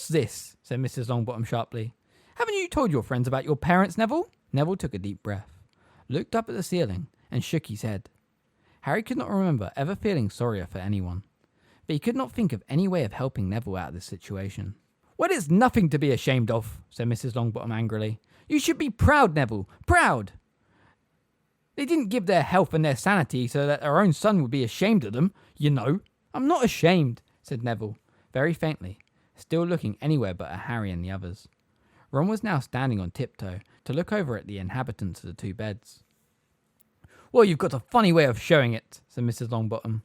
Speaker 1: this?" said Mrs. Longbottom sharply. "Haven't you told your friends about your parents, Neville?" Neville took a deep breath, looked up at the ceiling, and shook his head. Harry could not remember ever feeling sorrier for anyone, but he could not think of any way of helping Neville out of this situation. "Well, it's nothing to be ashamed of," said Mrs. Longbottom angrily. "You should be proud, Neville, proud. They didn't give their health and their sanity so that their own son would be ashamed of them, you know." "I'm not ashamed," said Neville, very faintly, still looking anywhere but at Harry and the others. Ron was now standing on tiptoe to look over at the inhabitants of the 2 beds. "Well, you've got a funny way of showing it," said Mrs. Longbottom.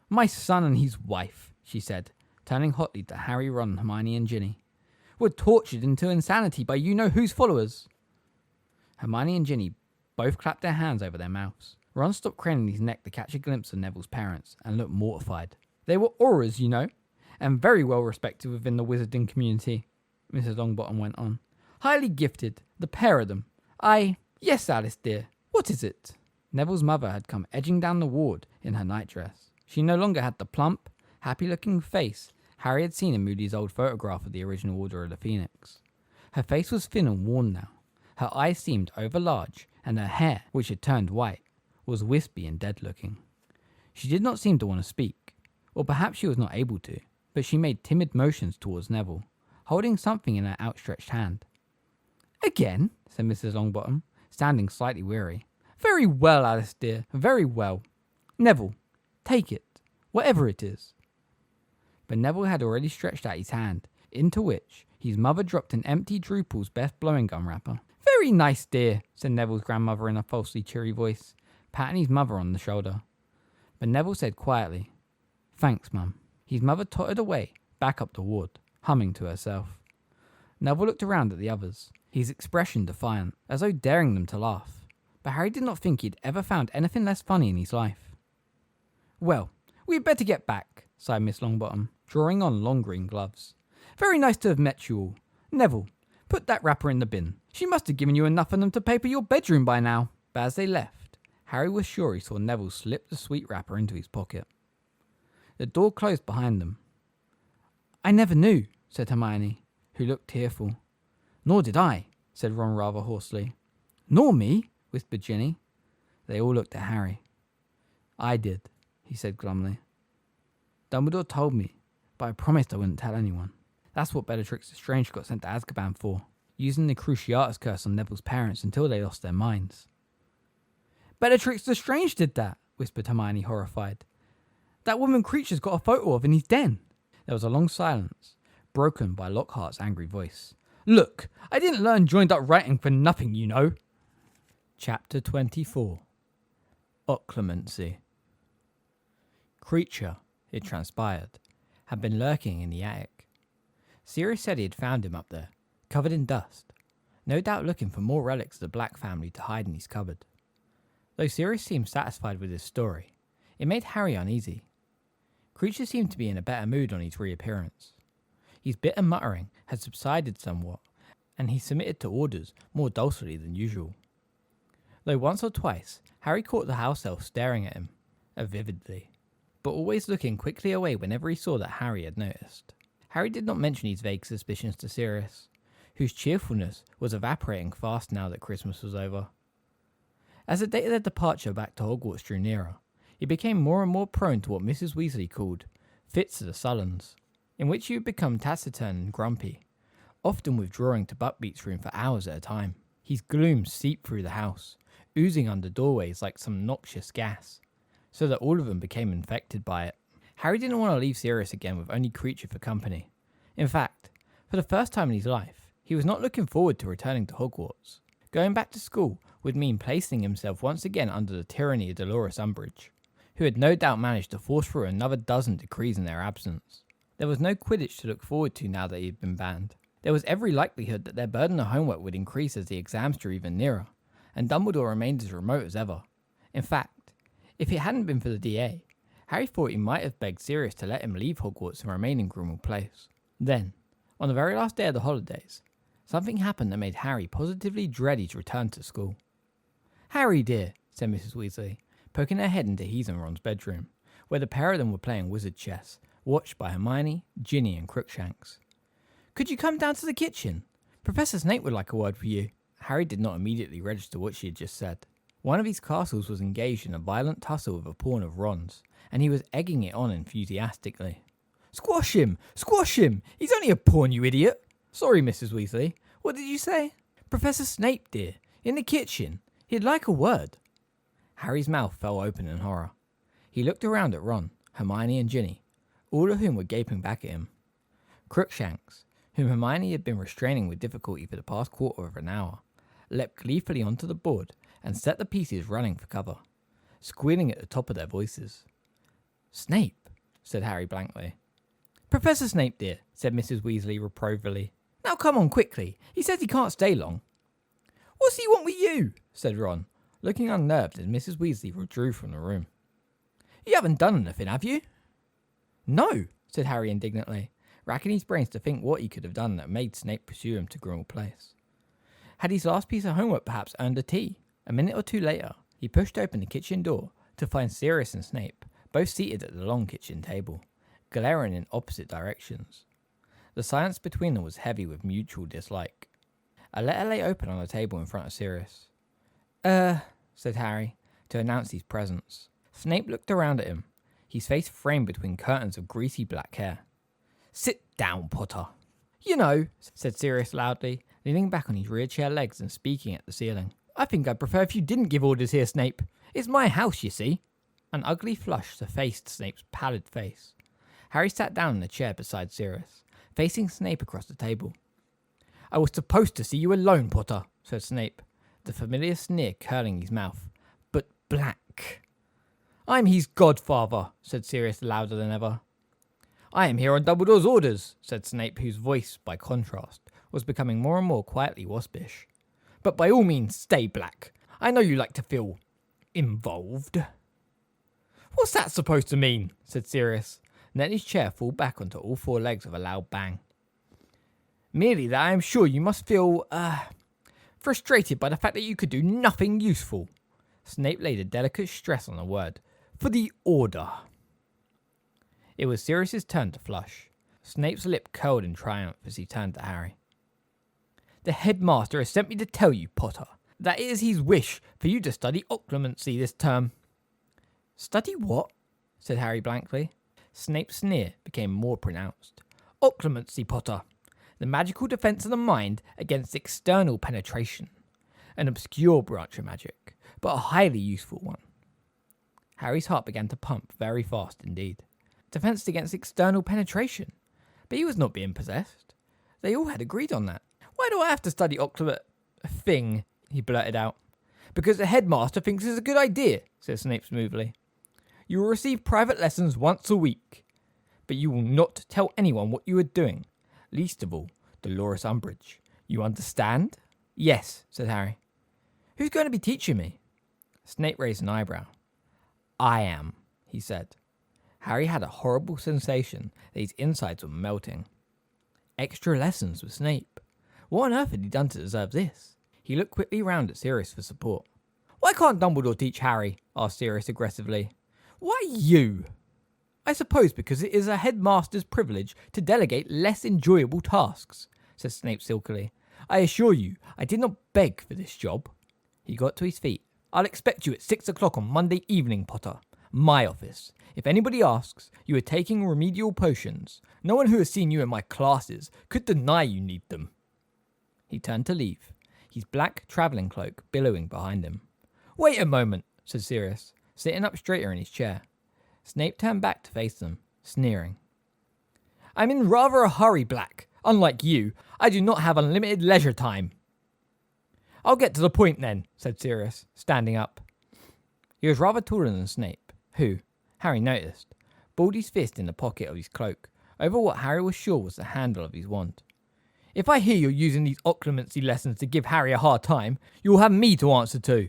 Speaker 1: "My son and his wife," she said, turning hotly to Harry, Ron, Hermione and Ginny, "were tortured into insanity by you-know-whose followers." Hermione and Ginny both clapped their hands over their mouths. Ron stopped craning his neck to catch a glimpse of Neville's parents and looked mortified. "They were auras, you know, and very well respected within the wizarding community," Mrs. Longbottom went on. "Highly gifted, the pair of them. Yes, Alice dear, what is it?" Neville's mother had come edging down the ward in her nightdress. She no longer had the plump, happy-looking face Harry had seen in Moody's old photograph of the original Order of the Phoenix. Her face was thin and worn now. Her eyes seemed overlarge, and her hair, which had turned white, was wispy and dead-looking. She did not seem to want to speak, or perhaps she was not able to, but she made timid motions towards Neville, holding something in her outstretched hand. "Again?" said Mrs. Longbottom, sounding slightly weary. "Very well, Alice dear, very well. Neville, take it, whatever it is." But Neville had already stretched out his hand, into which his mother dropped an empty Drupal's best blowing gum wrapper. "Very nice, dear," said Neville's grandmother in a falsely cheery voice, patting his mother on the shoulder. But Neville said quietly, "Thanks, Mum." His mother tottered away, back up the ward, humming to herself. Neville looked around at the others, his expression defiant, as though daring them to laugh. but Harry did not think he'd ever found anything less funny in his life. "Well, we'd better get back," sighed Miss Longbottom, drawing on long green gloves. "Very nice to have met you all. Neville, put that wrapper in the bin. She must have given you enough of them to paper your bedroom by now." But as they left, Harry was sure he saw Neville slip the sweet wrapper into his pocket. The door closed behind them. "I never knew," said Hermione, who looked tearful. "Nor did I," said Ron rather hoarsely. "Nor me," whispered Ginny. They all looked at Harry. "I did," he said glumly. "Dumbledore told me, but I promised I wouldn't tell anyone. That's what Bellatrix Lestrange got sent to Azkaban for, using the Cruciatus curse on Neville's parents until they lost their minds." "Bellatrix Lestrange did that," whispered Hermione, horrified. "That woman Creature's got a photo of in his den." There was a long silence, broken by Lockhart's angry voice. "Look, I didn't learn joined up writing for nothing, you know." Chapter 24. Occlumency. Creature, it transpired, had been lurking in the attic. Sirius said he had found him up there, covered in dust, no doubt looking for more relics of the Black family to hide in his cupboard. Though Sirius seemed satisfied with his story, it made Harry uneasy. Creature seemed to be in a better mood on his reappearance. His bitter muttering had subsided somewhat, and he submitted to orders more docilely than usual. Though once or twice Harry caught the house elf staring at him, vividly, but always looking quickly away whenever he saw that Harry had noticed. Harry did not mention his vague suspicions to Sirius, whose cheerfulness was evaporating fast now that Christmas was over. As the date of their departure back to Hogwarts drew nearer, he became more and more prone to what Mrs. Weasley called fits of the sullens, in which he would become taciturn and grumpy, often withdrawing to Buckbeak's room for hours at a time. His gloom seeped through the house, oozing under doorways like some noxious gas, so that all of them became infected by it. Harry didn't want to leave Sirius again with only Creature for company. In fact, for the first time in his life, he was not looking forward to returning to Hogwarts. Going back to school would mean placing himself once again under the tyranny of Dolores Umbridge, who had no doubt managed to force through another dozen decrees in their absence. There was no Quidditch to look forward to now that he had been banned. There was every likelihood that their burden of homework would increase as the exams drew even nearer, and Dumbledore remained as remote as ever. In fact, if it hadn't been for the DA, Harry thought he might have begged Sirius to let him leave Hogwarts and remain in Grimmauld Place. Then, on the very last day of the holidays, something happened that made Harry positively dread his return to school. "Harry, dear," said Mrs. Weasley, poking her head into his and Ron's bedroom, where the pair of them were playing wizard chess, watched by Hermione, Ginny and Crookshanks. "Could you come down to the kitchen? Professor Snape would like a word with you." Harry did not immediately register what she had just said. One of his castles was engaged in a violent tussle with a pawn of Ron's, and he was egging it on enthusiastically. "Squash him! Squash him! He's only a pawn, you idiot!" "Sorry, Mrs. Weasley. What did you say?" "Professor Snape, dear. In the kitchen. He'd like a word." Harry's mouth fell open in horror. He looked around at Ron, Hermione and Ginny, all of whom were gaping back at him. Crookshanks, whom Hermione had been restraining with difficulty for the past quarter of an hour, leapt gleefully onto the board and set the pieces running for cover, squealing at the top of their voices. "Snape," said Harry blankly. "Professor Snape, dear," said Mrs. Weasley reprovingly. "Now come on quickly. He says he can't stay long." "What's he want with you?" said Ron, looking unnerved as Mrs. Weasley withdrew from the room. "You haven't done anything, have you?" "No," said Harry indignantly, racking his brains to think what he could have done that made Snape pursue him to Grimmauld Place. Had his last piece of homework perhaps earned a tea? A minute or two later, he pushed open the kitchen door to find Sirius and Snape both seated at the long kitchen table, glaring in opposite directions. The silence between them was heavy with mutual dislike. A letter lay open on the table in front of Sirius. Said Harry, to announce his presence. Snape looked around at him, his face framed between curtains of greasy black hair. "Sit down, Potter." "You know," said Sirius loudly, leaning back on his rear chair legs and speaking at the ceiling. "I think I'd prefer if you didn't give orders here, Snape. It's my house, you see." An ugly flush suffaced Snape's pallid face. Harry sat down in a chair beside Sirius, facing Snape across the table. "I was supposed to see you alone, Potter," said Snape, the familiar sneer curling his mouth. "But black." "I'm his godfather," said Sirius louder than ever. "I am here on Dumbledore's orders," said Snape, whose voice, by contrast, was becoming more and more quietly waspish. "But by all means, stay black.
Speaker 2: I know you like to feel involved. What's that supposed to mean? Said Sirius, and let his chair fall back onto all four legs with a loud bang. Merely that I am sure you must feel, frustrated by the fact that you could do nothing useful. Snape laid a delicate stress on the word. For the Order. It was Sirius's turn to flush. Snape's lip curled in triumph as he turned to Harry. The headmaster has sent me to tell you, Potter, that it is his wish for you to study occlumency this term. Study what? Said Harry blankly. Snape's sneer became more pronounced. Occlumency, Potter. The magical defense of the mind against external penetration. An obscure branch of magic, but a highly useful one. Harry's heart began to pump very fast indeed. Defense against external penetration. But he was not being possessed. They all had agreed on that. Why do I have to study occlument thing? He blurted out. Because the headmaster thinks it's a good idea, said Snape smoothly. You will receive private lessons once a week, but you will not tell anyone what you are doing, least of all Dolores Umbridge. You understand? Yes, said Harry. Who's going to be teaching me? Snape raised an eyebrow. I am, he said. Harry had a horrible sensation that his insides were melting. Extra lessons with Snape. What on earth had he done to deserve this? He looked quickly round at Sirius for support. Why can't Dumbledore teach Harry? Asked Sirius aggressively. Why you? I suppose because it is a headmaster's privilege to delegate less enjoyable tasks, said Snape silkily. I assure you, I did not beg for this job. He got to his feet. I'll expect you at 6 o'clock on Monday evening, Potter. My office. If anybody asks, you are taking remedial potions. No one who has seen you in my classes could deny you need them. He turned to leave, his black travelling cloak billowing behind him. Wait a moment, said Sirius, sitting up straighter in his chair. Snape turned back to face them, sneering. I'm in rather a hurry, Black. Unlike you, I do not have unlimited leisure time. I'll get to the point then, said Sirius, standing up. He was rather taller than Snape, who, Harry noticed, balled his fist in the pocket of his cloak, over what Harry was sure was the handle of his wand. If I hear you're using these occlumency lessons to give Harry a hard time, you will have me to answer to.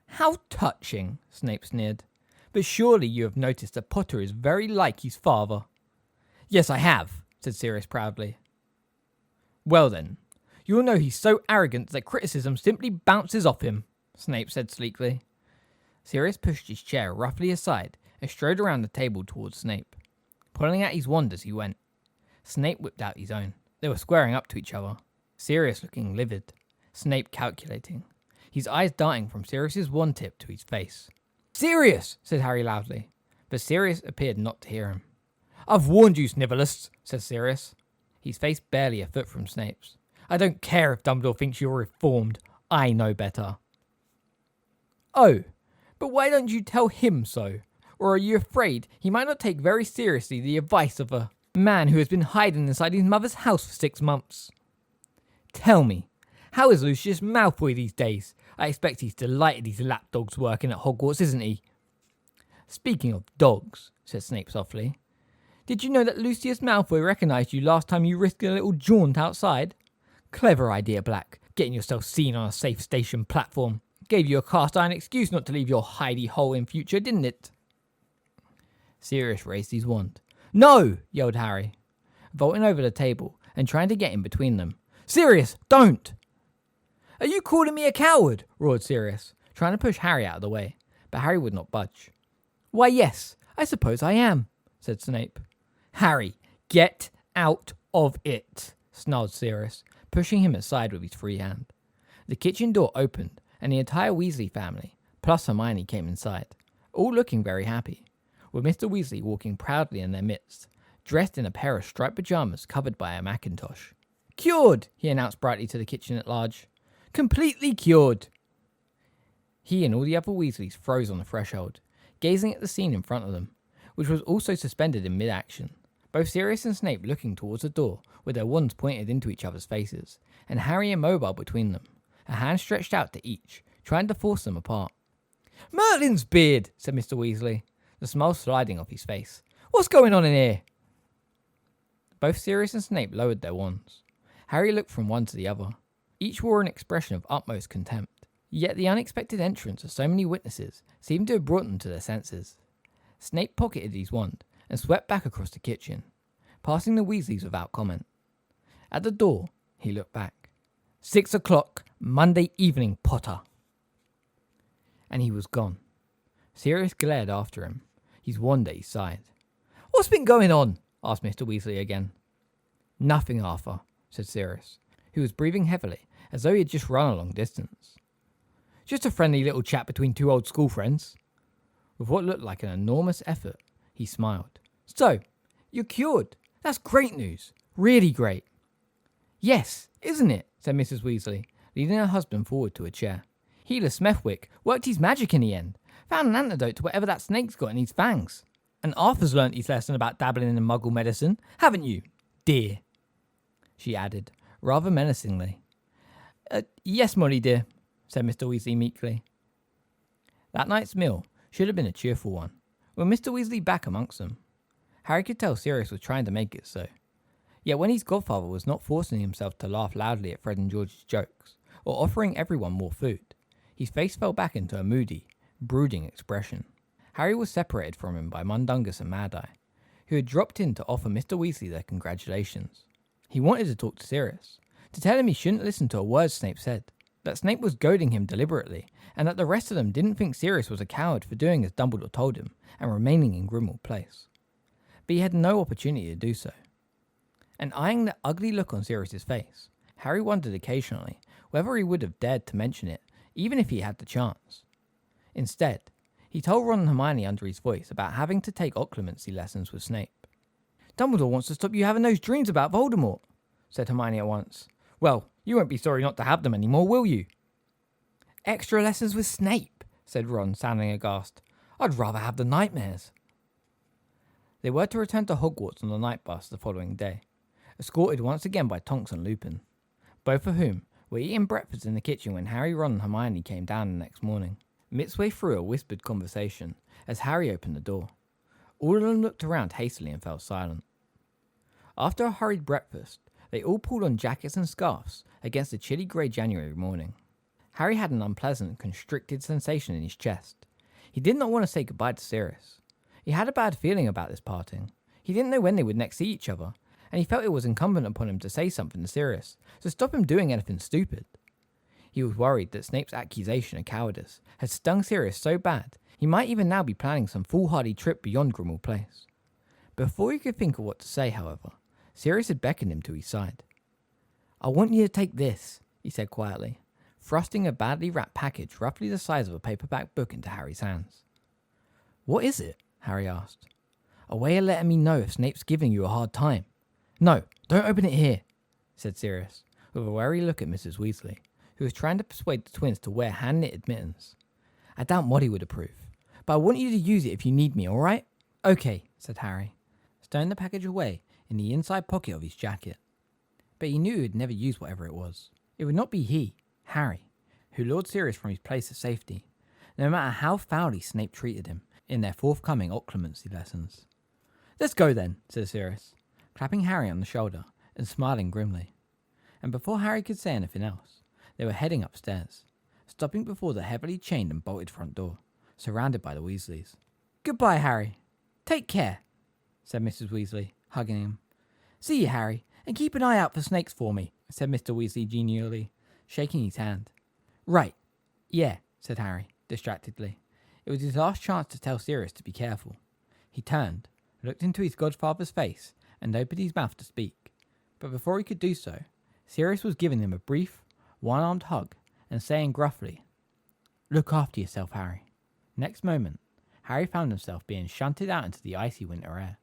Speaker 2: How touching, Snape sneered. But surely you have noticed that Potter is very like his father. Yes, I have, said Sirius proudly. Well then, you'll know he's so arrogant that criticism simply bounces off him, Snape said sleekly. Sirius pushed his chair roughly aside and strode around the table towards Snape, pulling out his wand as he went. Snape whipped out his own. They were squaring up to each other, Sirius looking livid, Snape calculating, his eyes darting from Sirius's wand tip to his face. Sirius, said Harry loudly, but Sirius appeared not to hear him. I've warned you, Snivellus, said Sirius, his face barely a foot from Snape's. I don't care if Dumbledore thinks you're reformed. I know better. Oh, but why don't you tell him so? Or are you afraid he might not take very seriously the advice of a man who has been hiding inside his mother's house for 6 months? Tell me, how is Lucius Malfoy these days? I expect he's delighted his lapdog's working at Hogwarts, isn't he? Speaking of dogs, said Snape softly, did you know that Lucius Malfoy recognised you last time you risked a little jaunt outside? Clever idea, Black, getting yourself seen on a safe station platform. Gave you a cast-iron excuse not to leave your hidey hole in future, didn't it? Sirius raised his wand. No! Yelled Harry, vaulting over the table and trying to get in between them. Sirius, don't! Are you calling me a coward? Roared Sirius, trying to push Harry out of the way, but Harry would not budge. Why, yes, I suppose I am, said Snape. Harry, get out of it, snarled Sirius, pushing him aside with his free hand. The kitchen door opened, and the entire Weasley family, plus Hermione, came inside, all looking very happy, with Mr. Weasley walking proudly in their midst, dressed in a pair of striped pyjamas covered by a mackintosh. Cured, he announced brightly to the kitchen at large. Completely cured. He and all the other Weasleys froze on the threshold, gazing at the scene in front of them, which was also suspended in mid-action. Both Sirius and Snape looking towards the door, with their wands pointed into each other's faces, and Harry immobile between them, a hand stretched out to each, trying to force them apart. Merlin's beard, said Mr. Weasley, the smile sliding off his face. What's going on in here? Both Sirius and Snape lowered their wands. Harry looked from one to the other. Each wore an expression of utmost contempt, Yet the unexpected entrance of so many witnesses seemed to have brought them to their senses. Snape pocketed his wand and swept back across the kitchen, passing the Weasleys without comment. At the door, he looked back. 6 o'clock, Monday evening, Potter. And he was gone. Sirius glared after him, his wand at his side. What's been going on? Asked Mr. Weasley again. Nothing, Arthur, said Sirius, who was breathing heavily, as though he had just run a long distance. Just a friendly little chat between two old school friends. With what looked like an enormous effort, he smiled. So, you're cured. That's great news. Really great. Yes, isn't it? Said Mrs. Weasley, leading her husband forward to a chair. Healer Smethwick worked his magic in the end. Found an antidote to whatever that snake's got in his fangs. And Arthur's learnt his lesson about dabbling in muggle medicine, haven't you, dear? She added, rather menacingly. Yes, Molly dear, said Mr. Weasley meekly. That night's meal should have been a cheerful one, with Mr. Weasley back amongst them. Harry could tell Sirius was trying to make it so. Yet when his godfather was not forcing himself to laugh loudly at Fred and George's jokes, or offering everyone more food, his face fell back into a moody, brooding expression. Harry was separated from him by Mundungus and Mad-Eye, who had dropped in to offer Mr. Weasley their congratulations. He wanted to talk to Sirius, to tell him he shouldn't listen to a word Snape said, that Snape was goading him deliberately, and that the rest of them didn't think Sirius was a coward for doing as Dumbledore told him, and remaining in Grimmauld Place. But he had no opportunity to do so. And eyeing the ugly look on Sirius's face, Harry wondered occasionally whether he would have dared to mention it, even if he had the chance. Instead, he told Ron and Hermione under his voice about having to take occlumency lessons with Snape. Dumbledore wants to stop you having those dreams about Voldemort, said Hermione at once. Well, you won't be sorry not to have them anymore, will you? Extra lessons with Snape, said Ron, sounding aghast. I'd rather have the nightmares. They were to return to Hogwarts on the night bus the following day, escorted once again by Tonks and Lupin, both of whom were eating breakfast in the kitchen when Harry, Ron and Hermione came down the next morning. Midway through a whispered conversation, as Harry opened the door, all of them looked around hastily and fell silent. After a hurried breakfast, they all pulled on jackets and scarves against the chilly grey January morning. Harry had an unpleasant, constricted sensation in his chest. He did not want to say goodbye to Sirius. He had a bad feeling about this parting. He didn't know when they would next see each other, and he felt it was incumbent upon him to say something to Sirius, to stop him doing anything stupid. He was worried that Snape's accusation of cowardice had stung Sirius so bad, he might even now be planning some foolhardy trip beyond Grimmauld Place. Before he could think of what to say, however, Sirius had beckoned him to his side. I want you to take this, he said quietly, thrusting a badly wrapped package roughly the size of a paperback book into Harry's hands. What is it? Harry asked. A way of letting me know if Snape's giving you a hard time. No, don't open it here, said Sirius, with a wary look at Mrs. Weasley, who was trying to persuade the twins to wear hand-knitted mittens. I doubt Molly would approve, but I want you to use it if you need me, all right? Okay, said Harry, stowing the package away in the inside pocket of his jacket. But he knew he would never use whatever it was. It would not be he, Harry, who lured Sirius from his place of safety, no matter how foully Snape treated him in their forthcoming occlumency lessons. Let's go then, said Sirius, clapping Harry on the shoulder and smiling grimly. And before Harry could say anything else, they were heading upstairs, stopping before the heavily chained and bolted front door, surrounded by the Weasleys. Goodbye, Harry. Take care, said Mrs. Weasley, hugging him. See you, Harry, and keep an eye out for snakes for me, said Mr. Weasley genially, shaking his hand. Right. Yeah, said Harry, distractedly. It was his last chance to tell Sirius to be careful. He turned, looked into his godfather's face, and opened his mouth to speak. But before he could do so, Sirius was giving him a brief, one-armed hug and saying gruffly, Look after yourself, Harry. Next moment, Harry found himself being shunted out into the icy winter air,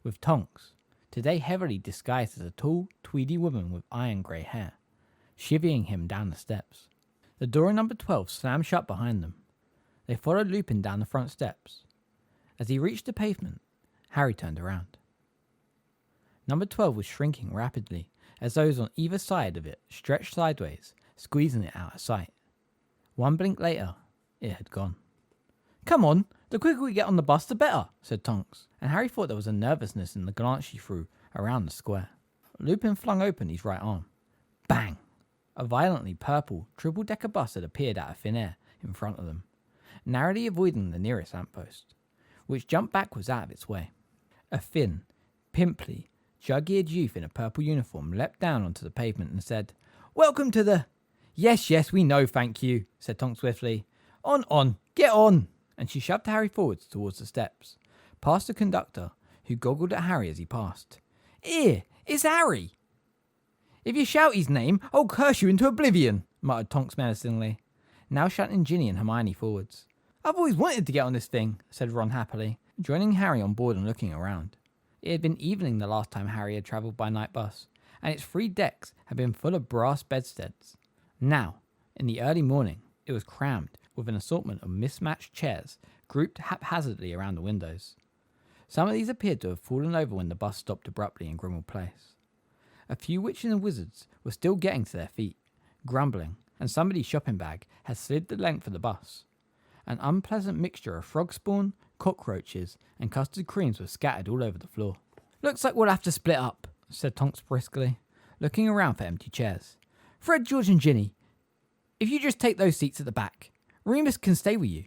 Speaker 2: with Tonks, today heavily disguised as a tall, tweedy woman with iron grey hair, chivying him down the steps. The door in number 12 slammed shut behind them. They followed Lupin down the front steps. As he reached the pavement, Harry turned around. Number 12 was shrinking rapidly, as those on either side of it stretched sideways, squeezing it out of sight. One blink later, it had gone. Come on, the quicker we get on the bus, the better, said Tonks, and Harry thought there was a nervousness in the glance she threw around the square. Lupin flung open his right arm. Bang!
Speaker 1: A violently purple triple-decker bus had appeared out of thin air in front of them, narrowly avoiding the nearest lamppost, which jumped backwards out of its way. A thin, pimply, jug-eared youth in a purple uniform leapt down onto the pavement and said, "Welcome to the—" Yes, we know, thank you," said Tonks swiftly. On, get on!" And she shoved Harry forwards towards the steps, past the conductor, who goggled at Harry as he passed. "Here, it's Harry!" "If you shout his name, I'll curse you into oblivion," muttered Tonks menacingly, now shunting Ginny and Hermione forwards. "I've always wanted to get on this thing," said Ron happily, joining Harry on board and looking around. It had been evening the last time Harry had travelled by night bus, and its 3 decks had been full of brass bedsteads. Now, in the early morning, it was crammed with an assortment of mismatched chairs grouped haphazardly around the windows. Some of these appeared to have fallen over when the bus stopped abruptly in Grimmauld Place. A few witches and wizards were still getting to their feet, grumbling, and somebody's shopping bag had slid the length of the bus. An unpleasant mixture of frog spawn, cockroaches, and custard creams was scattered all over the floor. "Looks like we'll have to split up," said Tonks briskly, looking around for empty chairs. "Fred, George, and Ginny, if you just take those seats at the back, Remus can stay with you."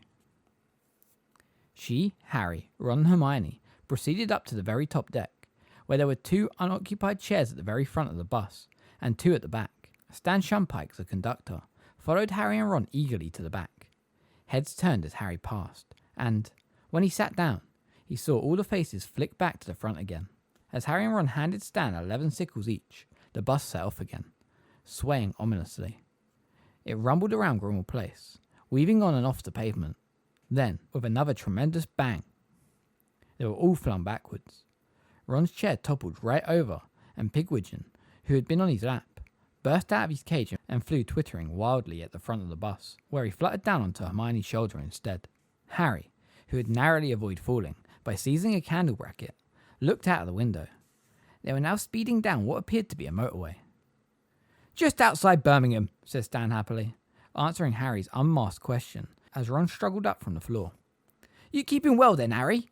Speaker 1: She, Harry, Ron, and Hermione proceeded up to the very top deck, where there were 2 unoccupied chairs at the very front of the bus, and 2 at the back. Stan Shumpike, the conductor, followed Harry and Ron eagerly to the back. Heads turned as Harry passed, and, when he sat down, he saw all the faces flick back to the front again. As Harry and Ron handed Stan 11 sickles each, the bus set off again, swaying ominously. It rumbled around Grimmauld Place, weaving on and off the pavement. Then, with another tremendous bang, they were all flung backwards. Ron's chair toppled right over, and Pigwidgeon, who had been on his lap, burst out of his cage and flew twittering wildly at the front of the bus, where he fluttered down onto Hermione's shoulder instead. Harry, who had narrowly avoided falling by seizing a candle bracket, looked out of the window. They were now speeding down what appeared to be a motorway. "Just outside Birmingham," said Stan happily, answering Harry's unmasked question as Ron struggled up from the floor. "You keeping well then, Harry?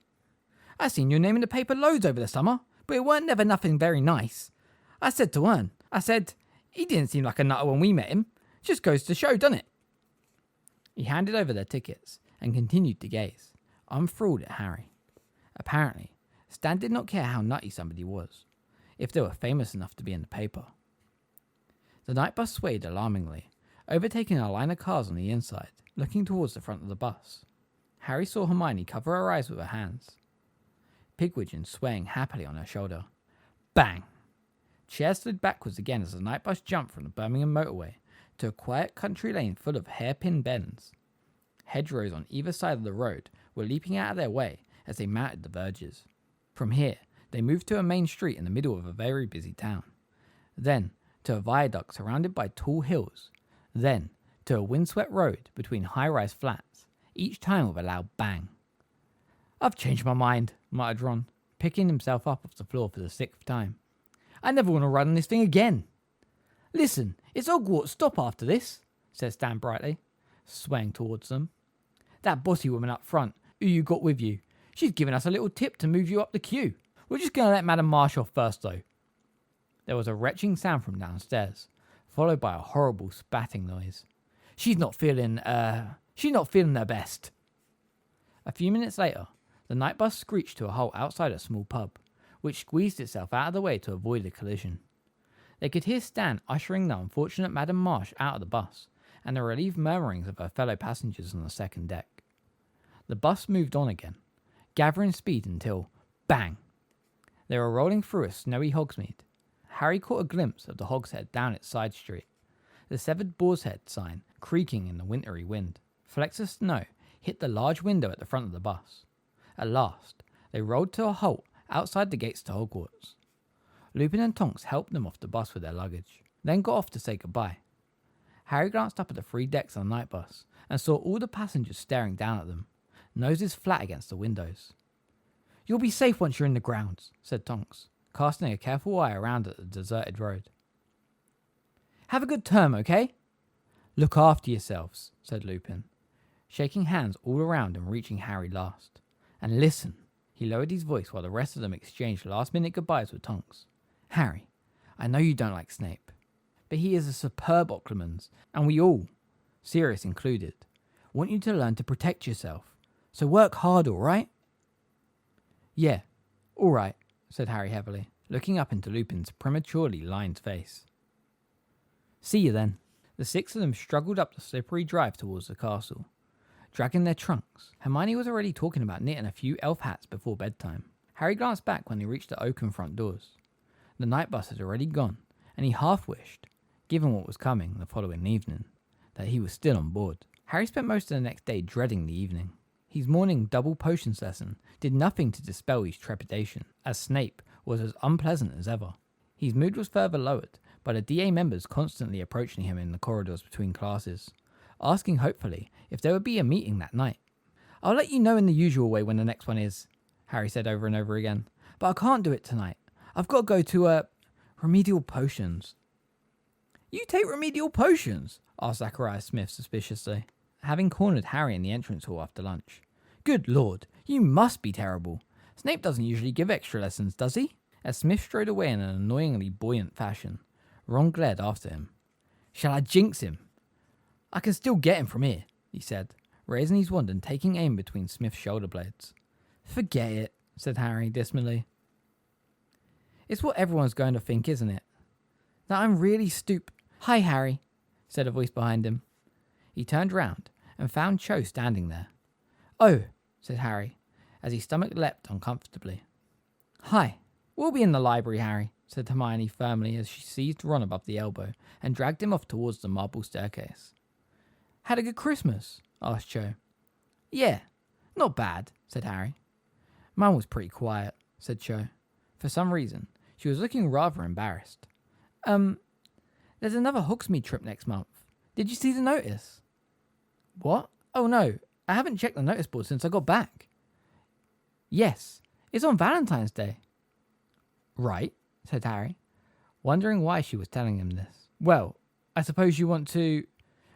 Speaker 1: I seen your name in the paper loads over the summer, but it weren't never nothing very nice. I said to Ern, he didn't seem like a nutter when we met him. Just goes to show, doesn't it?" He handed over their tickets and continued to gaze, unenthralled at Harry. Apparently, Stan did not care how nutty somebody was, if they were famous enough to be in the paper. The night bus swayed alarmingly, overtaking a line of cars on the inside, looking towards the front of the bus. Harry saw Hermione cover her eyes with her hands, Pigwidgeon swaying happily on her shoulder. Bang! Chairs slid backwards again as the night bus jumped from the Birmingham motorway to a quiet country lane full of hairpin bends. Hedgerows on either side of the road were leaping out of their way as they mounted the verges. From here, they moved to a main street in the middle of a very busy town. Then, to a viaduct surrounded by tall hills. Then, to a windswept road between high-rise flats, each time with a loud bang. "I've changed my mind," muttered Ron, picking himself up off the floor for the 6th time. "I never want to ride on this thing again." "Listen, it's Hogwarts stop after this," said Stan brightly, swaying towards them. "That bossy woman up front, who you got with you, she's given us a little tip to move you up the queue. We're just going to let Madame Marsh off first, though." There was a retching sound from downstairs, followed by a horrible spatting noise. She's not feeling her best." A few minutes later, the night bus screeched to a halt outside a small pub, which squeezed itself out of the way to avoid a collision. They could hear Stan ushering the unfortunate Madame Marsh out of the bus, and the relieved murmurings of her fellow passengers on the second deck. The bus moved on again, gathering speed until, bang! They were rolling through a snowy Hogsmeade. Harry caught a glimpse of the Hogshead down its side street, the severed Boar's Head sign creaking in the wintry wind. Flecks of snow hit the large window at the front of the bus. At last, they rolled to a halt outside the gates to Hogwarts. Lupin and Tonks helped them off the bus with their luggage, then got off to say goodbye. Harry glanced up at the 3 decks on the night bus and saw all the passengers staring down at them, noses flat against the windows. "You'll be safe once you're in the grounds," said Tonks, casting a careful eye around at the deserted road. "Have a good term, okay?" "Look after yourselves," said Lupin, shaking hands all around and reaching Harry last. "And listen," he lowered his voice while the rest of them exchanged last-minute goodbyes with Tonks. "Harry, I know you don't like Snape, but he is a superb Occlumens, and we all, Sirius included, want you to learn to protect yourself. So work hard, all right? Yeah, all right, said Harry heavily, looking up into Lupin's prematurely lined face. See you then. The six of them struggled up the slippery drive towards the castle, dragging their trunks. Hermione was already talking about knitting a few elf hats before bedtime. Harry glanced back when he reached the oaken front doors. The night bus had already gone, and he half wished, given what was coming the following evening, that he was still on board. Harry spent most of the next day dreading the evening. His morning double potions lesson did nothing to dispel his trepidation, as Snape was as unpleasant as ever. His mood was further lowered by the DA members constantly approaching him in the corridors between classes, asking hopefully if there would be a meeting that night. I'll let you know in the usual way when the next one is, Harry said over and over again, but I can't do it tonight. I've got to go to, remedial potions. You take remedial potions? Asked Zacharias Smith suspiciously, having cornered Harry in the entrance hall after lunch. Good lord, you must be terrible. Snape doesn't usually give extra lessons, does he? As Smith strode away in an annoyingly buoyant fashion, Ron glared after him. Shall I jinx him? I can still get him from here, he said, raising his wand and taking aim between Smith's shoulder blades. Forget it, said Harry dismally. It's what everyone's going to think, isn't it? That I'm really Hi, Harry, said a voice behind him. He turned round and found Cho standing there. Oh, said Harry, as his stomach leapt uncomfortably. Hi. We'll be in the library, Harry, said Hermione firmly as she seized Ron above the elbow and dragged him off towards the marble staircase. Had a good Christmas? Asked Cho. Yeah, not bad, said Harry. Mine was pretty quiet, said Cho. For some reason, she was looking rather embarrassed. There's another Hogsmeade trip next month. Did you see the notice? What? Oh no, I haven't checked the notice board since I got back. Yes, it's on Valentine's Day. Right, said Harry, wondering why she was telling him this. Well, I suppose you want to...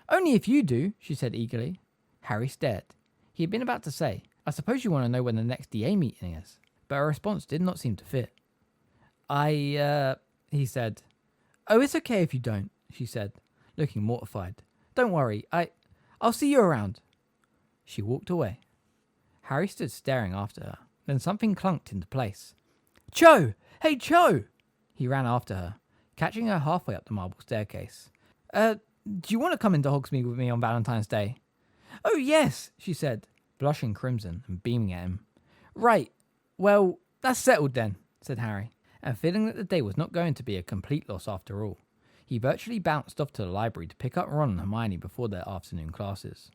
Speaker 1: Only if you do, she said eagerly. Harry stared. He had been about to say, I suppose you want to know when the next DA meeting is, but her response did not seem to fit. He said. Oh, it's okay if you don't, she said, looking mortified. Don't worry, I'll see you around. She walked away. Harry stood staring after her. Then something clunked into place. Cho! Hey, Cho! He ran after her, catching her halfway up the marble staircase. Do you want to come into Hogsmeade with me on Valentine's Day? Oh, yes, she said, blushing crimson and beaming at him. Right, well, that's settled then, said Harry, and feeling that the day was not going to be a complete loss after all, he virtually bounced off to the library to pick up Ron and Hermione before their afternoon classes.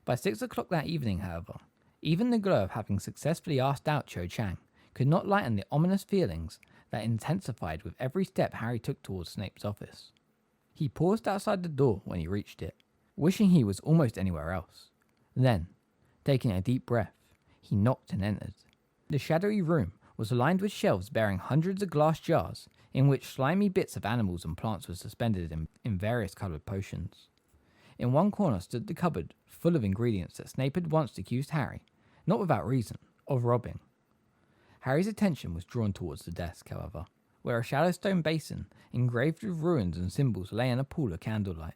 Speaker 1: By 6 o'clock that evening, however, even the glow of having successfully asked out Cho Chang could not lighten the ominous feelings that intensified with every step Harry took towards Snape's office. He paused outside the door when he reached it, wishing he was almost anywhere else. Then, taking a deep breath, he knocked and entered. The shadowy room was lined with shelves bearing hundreds of glass jars in which slimy bits of animals and plants were suspended in various coloured potions. In one corner stood the cupboard full of ingredients that Snape had once accused Harry, not without reason, of robbing. Harry's attention was drawn towards the desk, however, where a shallow stone basin engraved with runes and symbols lay in a pool of candlelight.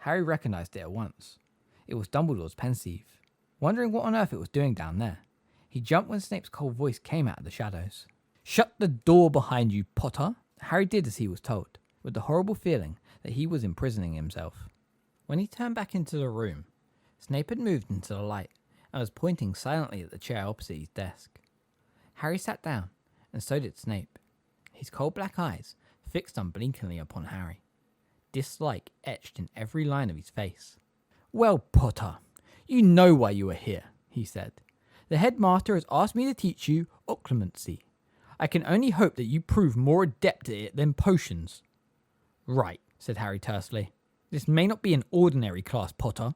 Speaker 1: Harry recognised it at once. It was Dumbledore's pensieve. Wondering what on earth it was doing down there, he jumped when Snape's cold voice came out of the shadows. Shut the door behind you, Potter! Harry did as he was told, with the horrible feeling that he was imprisoning himself. When he turned back into the room, Snape had moved into the light and was pointing silently at the chair opposite his desk. Harry sat down, and so did Snape, his cold black eyes fixed unblinkingly upon Harry, dislike etched in every line of his face. Well, Potter, you know why you are here, he said. The headmaster has asked me to teach you occlumency. I can only hope that you prove more adept at it than potions. Right, said Harry tersely. This may not be an ordinary class, Potter,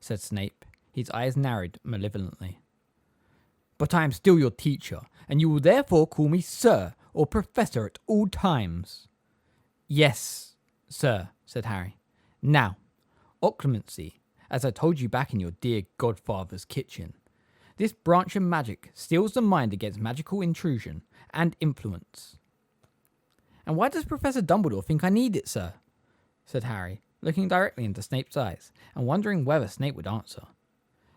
Speaker 1: said Snape, his eyes narrowed malevolently. But I am still your teacher, and you will therefore call me Sir or Professor at all times. Yes, sir, said Harry. Now, occlumency, as I told you back in your dear godfather's kitchen. This branch of magic steels the mind against magical intrusion and influence. And why does Professor Dumbledore think I need it, sir? said Harry, looking directly into Snape's eyes and wondering whether Snape would answer.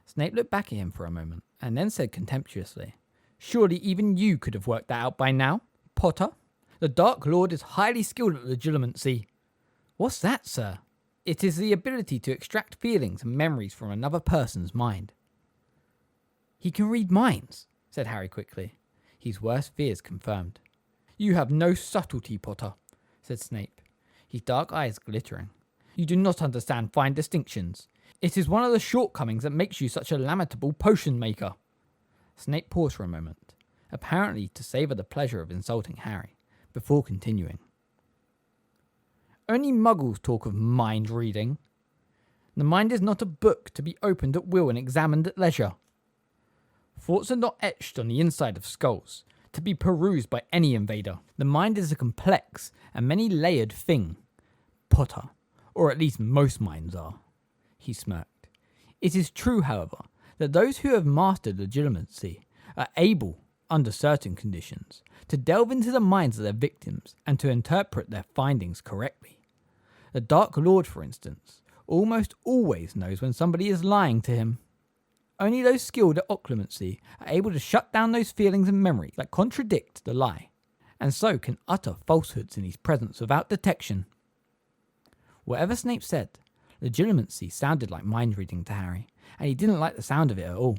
Speaker 1: Snape looked back at him for a moment and then said contemptuously, "Surely even you could have worked that out by now, Potter. The Dark Lord is highly skilled at legilimency." "What's that, sir?" "It is the ability to extract feelings and memories from another person's mind." "He can read minds," said Harry quickly, his worst fears confirmed. "You have no subtlety, Potter," said Snape, his dark eyes glittering. "You do not understand fine distinctions. It is one of the shortcomings that makes you such a lamentable potion maker." Snape paused for a moment, apparently to savour the pleasure of insulting Harry, before continuing. "Only muggles talk of mind reading. The mind is not a book to be opened at will and examined at leisure. Thoughts are not etched on the inside of skulls, to be perused by any invader. The mind is a complex and many-layered thing, Potter, or at least most minds are." He smirked. "It is true, however, that those who have mastered legilimency are able, under certain conditions, to delve into the minds of their victims and to interpret their findings correctly. The Dark Lord, for instance, almost always knows when somebody is lying to him. Only those skilled at occlumency are able to shut down those feelings and memories that contradict the lie, and so can utter falsehoods in his presence without detection." Whatever Snape said, legilimency sounded like mind reading to Harry, and he didn't like the sound of it at all.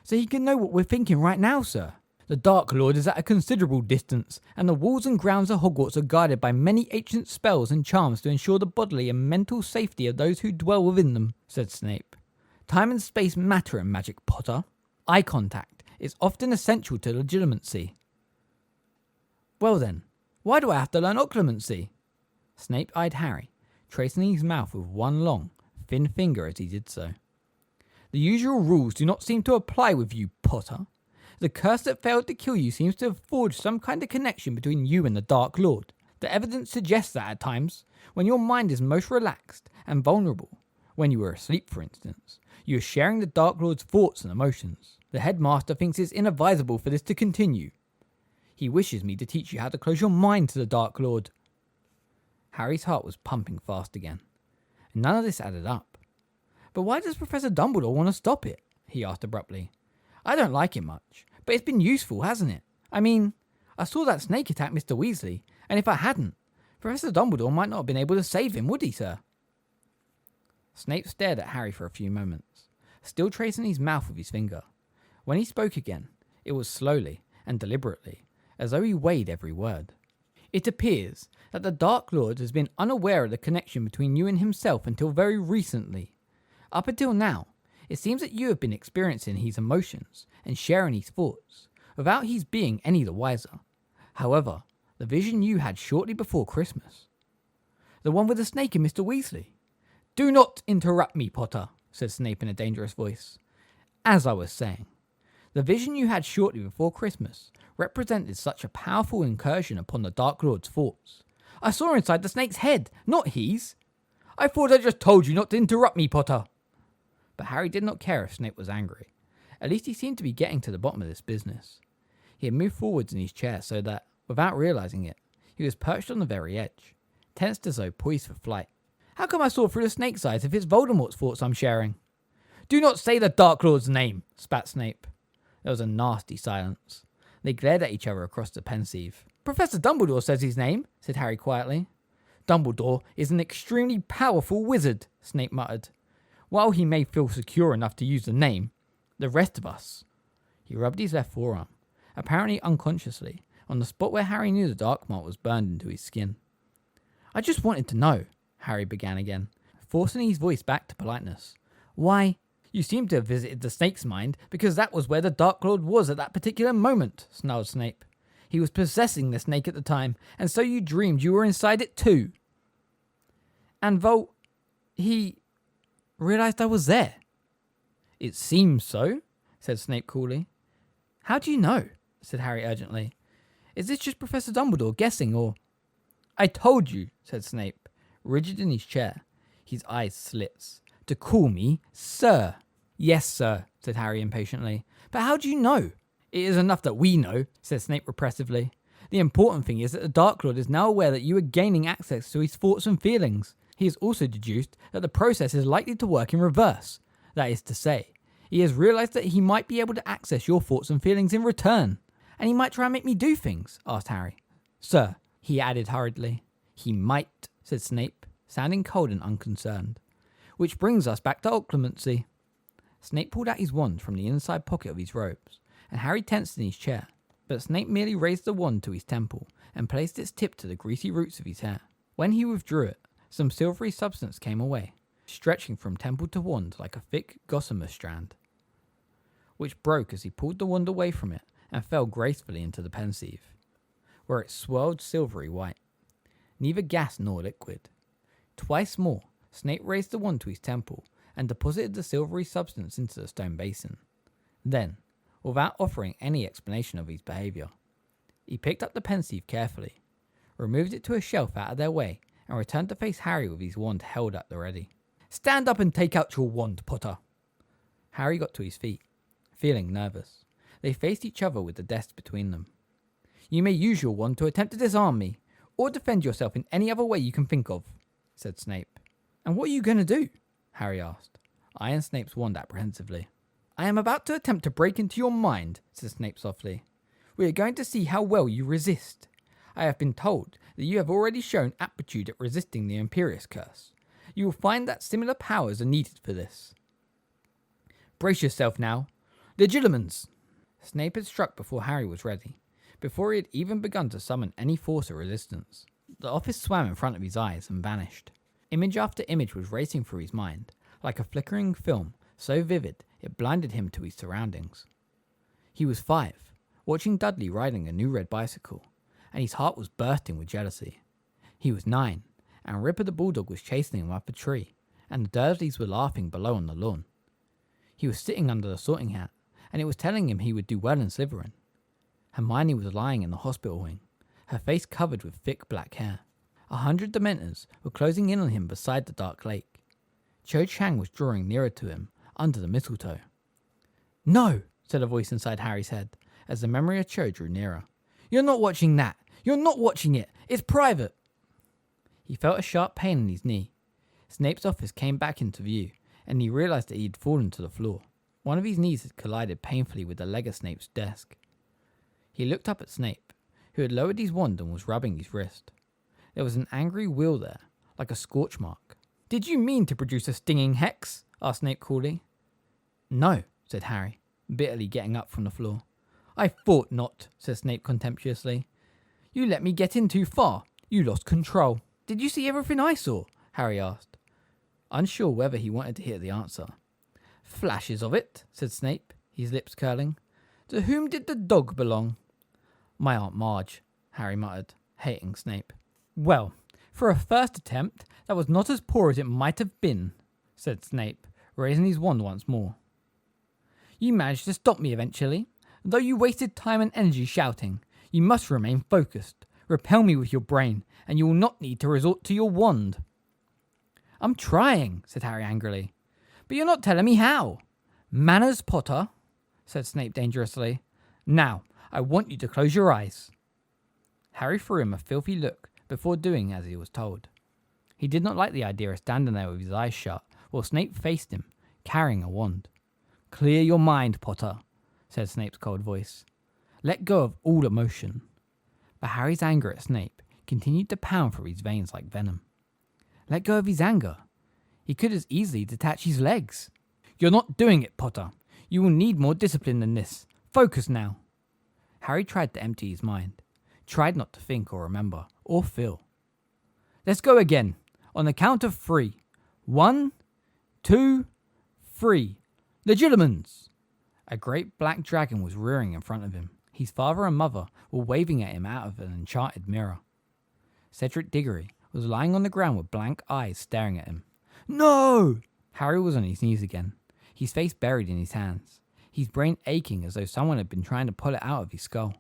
Speaker 1: "So he can know what we're thinking right now, sir? The Dark Lord is at a considerable distance, and the walls and grounds of Hogwarts are guarded by many ancient spells and charms to ensure the bodily and mental safety of those who dwell within them," said Snape. "Time and space matter in magic, Potter. Eye contact is often essential to legilimency." "Well then, why do I have to learn occlumency?" Snape eyed Harry, tracing his mouth with one long, thin finger as he did so. "The usual rules do not seem to apply with you, Potter. The curse that failed to kill you seems to have forged some kind of connection between you and the Dark Lord. The evidence suggests that at times, when your mind is most relaxed and vulnerable, when you are asleep for instance, you are sharing the Dark Lord's thoughts and emotions. The headmaster thinks it's inadvisable for this to continue. He wishes me to teach you how to close your mind to the Dark Lord." Harry's heart was pumping fast again, and none of this added up. "But why does Professor Dumbledore want to stop it?" he asked abruptly. "I don't like it much, but it's been useful, hasn't it? I mean, I saw that snake attack Mr. Weasley, and if I hadn't, Professor Dumbledore might not have been able to save him, would he, sir?" Snape stared at Harry for a few moments, still tracing his mouth with his finger. When he spoke again, it was slowly and deliberately, as though he weighed every word. "It appears that the Dark Lord has been unaware of the connection between you and himself until very recently. Up until now, it seems that you have been experiencing his emotions and sharing his thoughts, without his being any the wiser. However, the vision you had shortly before Christmas, the one with the snake and Mr. Weasley—" "Do not interrupt me, Potter," said Snape in a dangerous voice. "As I was saying, the vision you had shortly before Christmas represented such a powerful incursion upon the Dark Lord's thoughts. I saw inside the snake's head, not his. I thought I just told you not to interrupt me, Potter." But Harry did not care if Snape was angry. At least he seemed to be getting to the bottom of this business. He had moved forwards in his chair so that, without realising it, he was perched on the very edge, tensed as though poised for flight. "How come I saw through the snake's eyes if it's Voldemort's thoughts I'm sharing?" "Do not say the Dark Lord's name," spat Snape. There was a nasty silence. They glared at each other across the Pensieve. "Professor Dumbledore says his name," said Harry quietly. "Dumbledore is an extremely powerful wizard," Snape muttered. "While he may feel secure enough to use the name, the rest of us—" He rubbed his left forearm, apparently unconsciously, on the spot where Harry knew the dark mark was burned into his skin. "I just wanted to know," Harry began again, forcing his voice back to politeness. "Why, you seem to have visited the snake's mind because that was where the Dark Lord was at that particular moment," snarled Snape. "He was possessing the snake at the time, and so you dreamed you were inside it too. And he realised I was there." "It seems so," said Snape coolly. "How do you know?" said Harry urgently. "Is this just Professor Dumbledore guessing, or—" "I told you," said Snape, rigid in his chair, his eyes slits, "to call me Sir." "Yes, sir," said Harry impatiently. "But how do you know?" "It is enough that we know," said Snape repressively. The important thing is that the Dark Lord is now aware that you are gaining access to his thoughts and feelings. He has also deduced that the process is likely to work in reverse. That is to say, he has realised that he might be able to access your thoughts and feelings in return. And he might try and make me do things, asked Harry. Sir, he added hurriedly. He might, said Snape, sounding cold and unconcerned. Which brings us back to occlumency. Snape pulled out his wand from the inside pocket of his robes, and Harry tensed in his chair, but Snape merely raised the wand to his temple and placed its tip to the greasy roots of his hair. When he withdrew it, some silvery substance came away, stretching from temple to wand like a thick gossamer strand, which broke as he pulled the wand away from it and fell gracefully into the pensieve, where it swirled silvery white, neither gas nor liquid. Twice more, Snape raised the wand to his temple and deposited the silvery substance into the stone basin. Then, without offering any explanation of his behaviour, he picked up the pensieve carefully, removed it to a shelf out of their way, and returned to face Harry with his wand held at the ready. Stand up and take out your wand, Potter. Harry got to his feet, feeling nervous. They faced each other with the desk between them. You may use your wand to attempt to disarm me, or defend yourself in any other way you can think of, said Snape. And what are you going to do? Harry asked, eyeing Snape's wand apprehensively. I am about to attempt to break into your mind, said Snape softly. We are going to see how well you resist. I have been told that you have already shown aptitude at resisting the Imperious Curse. You will find that similar powers are needed for this. Brace yourself now. Legilimens! Snape had struck before Harry was ready, before he had even begun to summon any force of resistance. The office swam in front of his eyes and vanished. Image after image was racing through his mind, like a flickering film, so vivid it blinded him to his surroundings. He was 5, watching Dudley riding a new red bicycle, and his heart was bursting with jealousy. He was 9, and Ripper the Bulldog was chasing him up a tree, and the Dursleys were laughing below on the lawn. He was sitting under the sorting hat, and it was telling him he would do well in Slytherin. Hermione was lying in the hospital wing, her face covered with thick black hair. 100 Dementors were closing in on him beside the dark lake. Cho Chang was drawing nearer to him, under the mistletoe. No, said a voice inside Harry's head, as the memory of Cho drew nearer. You're not watching that. You're not watching it. It's private. He felt a sharp pain in his knee. Snape's office came back into view, and he realised that he had fallen to the floor. One of his knees had collided painfully with the leg of Snape's desk. He looked up at Snape, who had lowered his wand and was rubbing his wrist. There was an angry wheal there, like a scorch mark. Did you mean to produce a stinging hex? Asked Snape coolly. No, said Harry, bitterly getting up from the floor. I thought not, said Snape contemptuously. You let me get in too far. You lost control. Did you see everything I saw? Harry asked, unsure whether he wanted to hear the answer. Flashes of it, said Snape, his lips curling. To whom did the dog belong? My Aunt Marge, Harry muttered, hating Snape. Well, for a first attempt, that was not as poor as it might have been, said Snape, raising his wand once more. You managed to stop me eventually. Though you wasted time and energy shouting, you must remain focused. Repel me with your brain, and you will not need to resort to your wand. I'm trying, said Harry angrily. But you're not telling me how. Manners, Potter, said Snape dangerously. Now, I want you to close your eyes. Harry threw him a filthy look before doing as he was told. He did not like the idea of standing there with his eyes shut while Snape faced him, carrying a wand. Clear your mind, Potter, said Snape's cold voice. Let go of all emotion. But Harry's anger at Snape continued to pound through his veins like venom. Let go of his anger. He could as easily detach his legs. You're not doing it, Potter. You will need more discipline than this. Focus now. Harry tried to empty his mind, tried not to think or remember, or feel. Let's go again, on the count of 3. 1, 2, 3. Legilimens! A great black dragon was rearing in front of him. His father and mother were waving at him out of an enchanted mirror. Cedric Diggory was lying on the ground with blank eyes staring at him. No! Harry was on his knees again, his face buried in his hands, his brain aching as though someone had been trying to pull it out of his skull.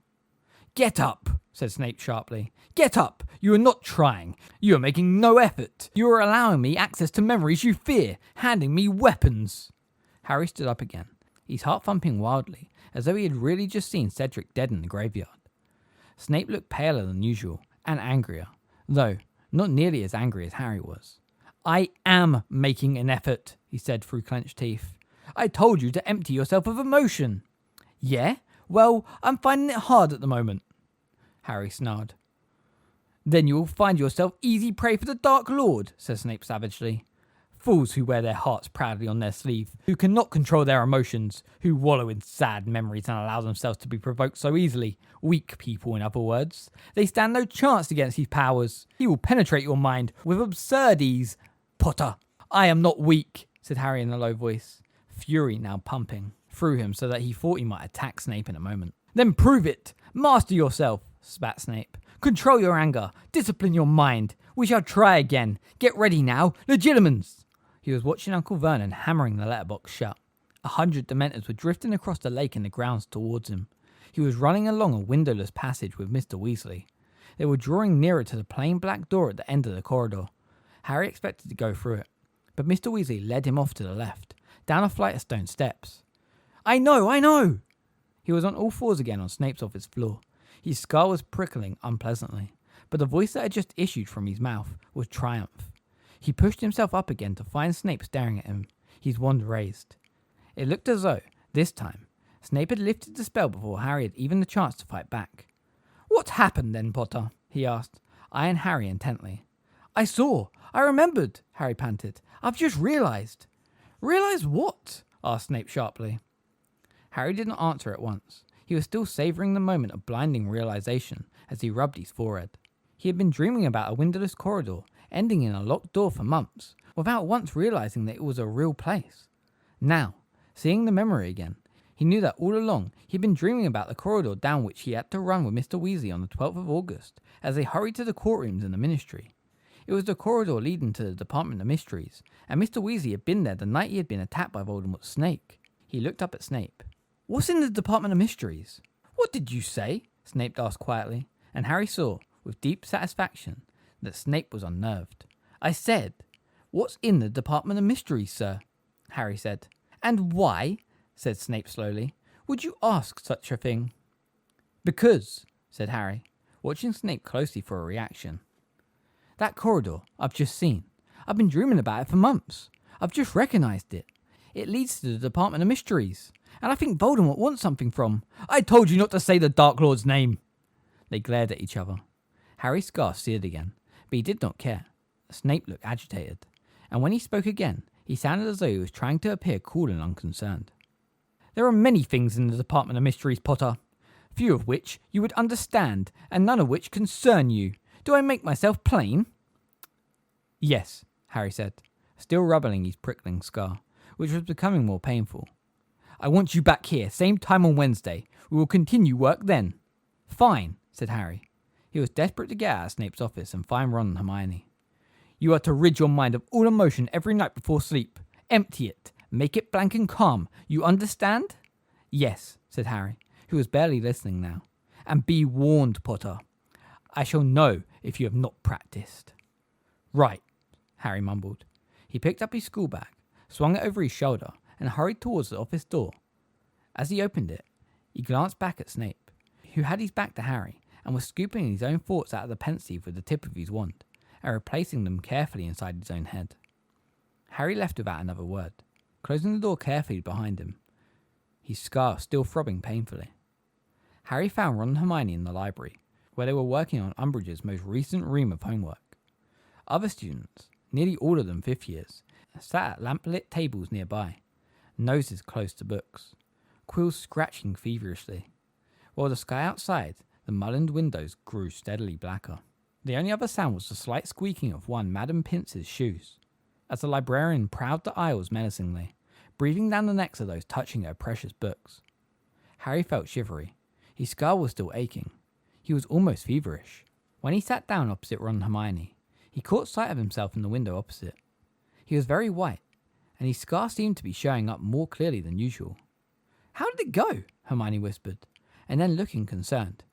Speaker 1: Get up, said Snape sharply. Get up! You are not trying. You are making no effort. You are allowing me access to memories you fear, handing me weapons. Harry stood up again, his heart thumping wildly, as though he had really just seen Cedric dead in the graveyard. Snape looked paler than usual, and angrier, though not nearly as angry as Harry was. "I am making an effort," he said through clenched teeth. "I told you to empty yourself of emotion." "Yeah? Well, I'm finding it hard at the moment," Harry snarled. "Then you will find yourself easy prey for the Dark Lord," said Snape savagely. "Fools who wear their hearts proudly on their sleeve, who cannot control their emotions, who wallow in sad memories and allow themselves to be provoked so easily. Weak people, in other words. They stand no chance against his powers. He will penetrate your mind with absurd ease. Potter, I am not weak," said Harry in a low voice, fury now pumping through him so that he thought he might attack Snape in a moment. "Then prove it. Master yourself," spat Snape. "Control your anger. Discipline your mind. We shall try again. Get ready now. Legilimens." He was watching Uncle Vernon hammering the letterbox shut. 100 Dementors were drifting across the lake in the grounds towards him. He was running along a windowless passage with Mr. Weasley. They were drawing nearer to the plain black door at the end of the corridor. Harry expected to go through it, but Mr. Weasley led him off to the left, down a flight of stone steps. I know! He was on all fours again on Snape's office floor. His skull was prickling unpleasantly, but the voice that had just issued from his mouth was triumph. He pushed himself up again to find Snape staring at him, his wand raised. It looked as though, this time, Snape had lifted the spell before Harry had even the chance to fight back. "What happened then, Potter?" he asked, eyeing Harry intently. I remembered," Harry panted. "I've just realised." "Realised what?" asked Snape sharply. Harry did not answer at once. He was still savouring the moment of blinding realisation as he rubbed his forehead. He had been dreaming about a windowless corridor ending in a locked door for months, without once realising that it was a real place. Now, seeing the memory again, he knew that all along he had been dreaming about the corridor down which he had to run with Mr. Weasley on the 12th of August as they hurried to the courtrooms in the Ministry. It was the corridor leading to the Department of Mysteries, and Mr. Weasley had been there the night he had been attacked by Voldemort's snake. He looked up at Snape. "What's in the Department of Mysteries?" "What did you say?" Snape asked quietly, and Harry saw, with deep satisfaction, that Snape was unnerved. "I said, what's in the Department of Mysteries, sir?" Harry said. "And why," said Snape slowly, "would you ask such a thing?" "Because," said Harry, watching Snape closely for a reaction. "That corridor I've just seen. I've been dreaming about it for months. I've just recognised it. It leads to the Department of Mysteries, and I think Voldemort wants something from—" "I told you not to say the Dark Lord's name!" They glared at each other. Harry's scar seared again, but he did not care. Snape looked agitated, and when he spoke again, he sounded as though he was trying to appear cool and unconcerned. "There are many things in the Department of Mysteries, Potter, few of which you would understand, and none of which concern you. Do I make myself plain?" "Yes," Harry said, still rubbing his prickling scar, which was becoming more painful. "I want you back here, same time on Wednesday. We will continue work then." "Fine," said Harry. He was desperate to get out of Snape's office and find Ron and Hermione. "You are to rid your mind of all emotion every night before sleep. Empty it. Make it blank and calm. You understand?" "Yes," said Harry, who was barely listening now. "And be warned, Potter. I shall know if you have not practiced." "Right," Harry mumbled. He picked up his school bag, swung it over his shoulder, and hurried towards the office door. As he opened it, he glanced back at Snape, who had his back to Harry and was scooping his own thoughts out of the pensieve with the tip of his wand and replacing them carefully inside his own head. Harry left without another word, closing the door carefully behind him, his scar still throbbing painfully. Harry found Ron and Hermione in the library, where they were working on Umbridge's most recent ream of homework. Other students, nearly all of them 5th years, sat at lamp-lit tables nearby, noses close to books, quills scratching feverishly, while the sky outside the mullioned windows grew steadily blacker. The only other sound was the slight squeaking of one Madame Pince's shoes, as the librarian prowled the aisles menacingly, breathing down the necks of those touching her precious books. Harry felt shivery. His skull was still aching. He was almost feverish. When he sat down opposite Ron and Hermione, he caught sight of himself in the window opposite. He was very white, and his scar seemed to be showing up more clearly than usual. "How did it go?" Hermione whispered, and then looking concerned.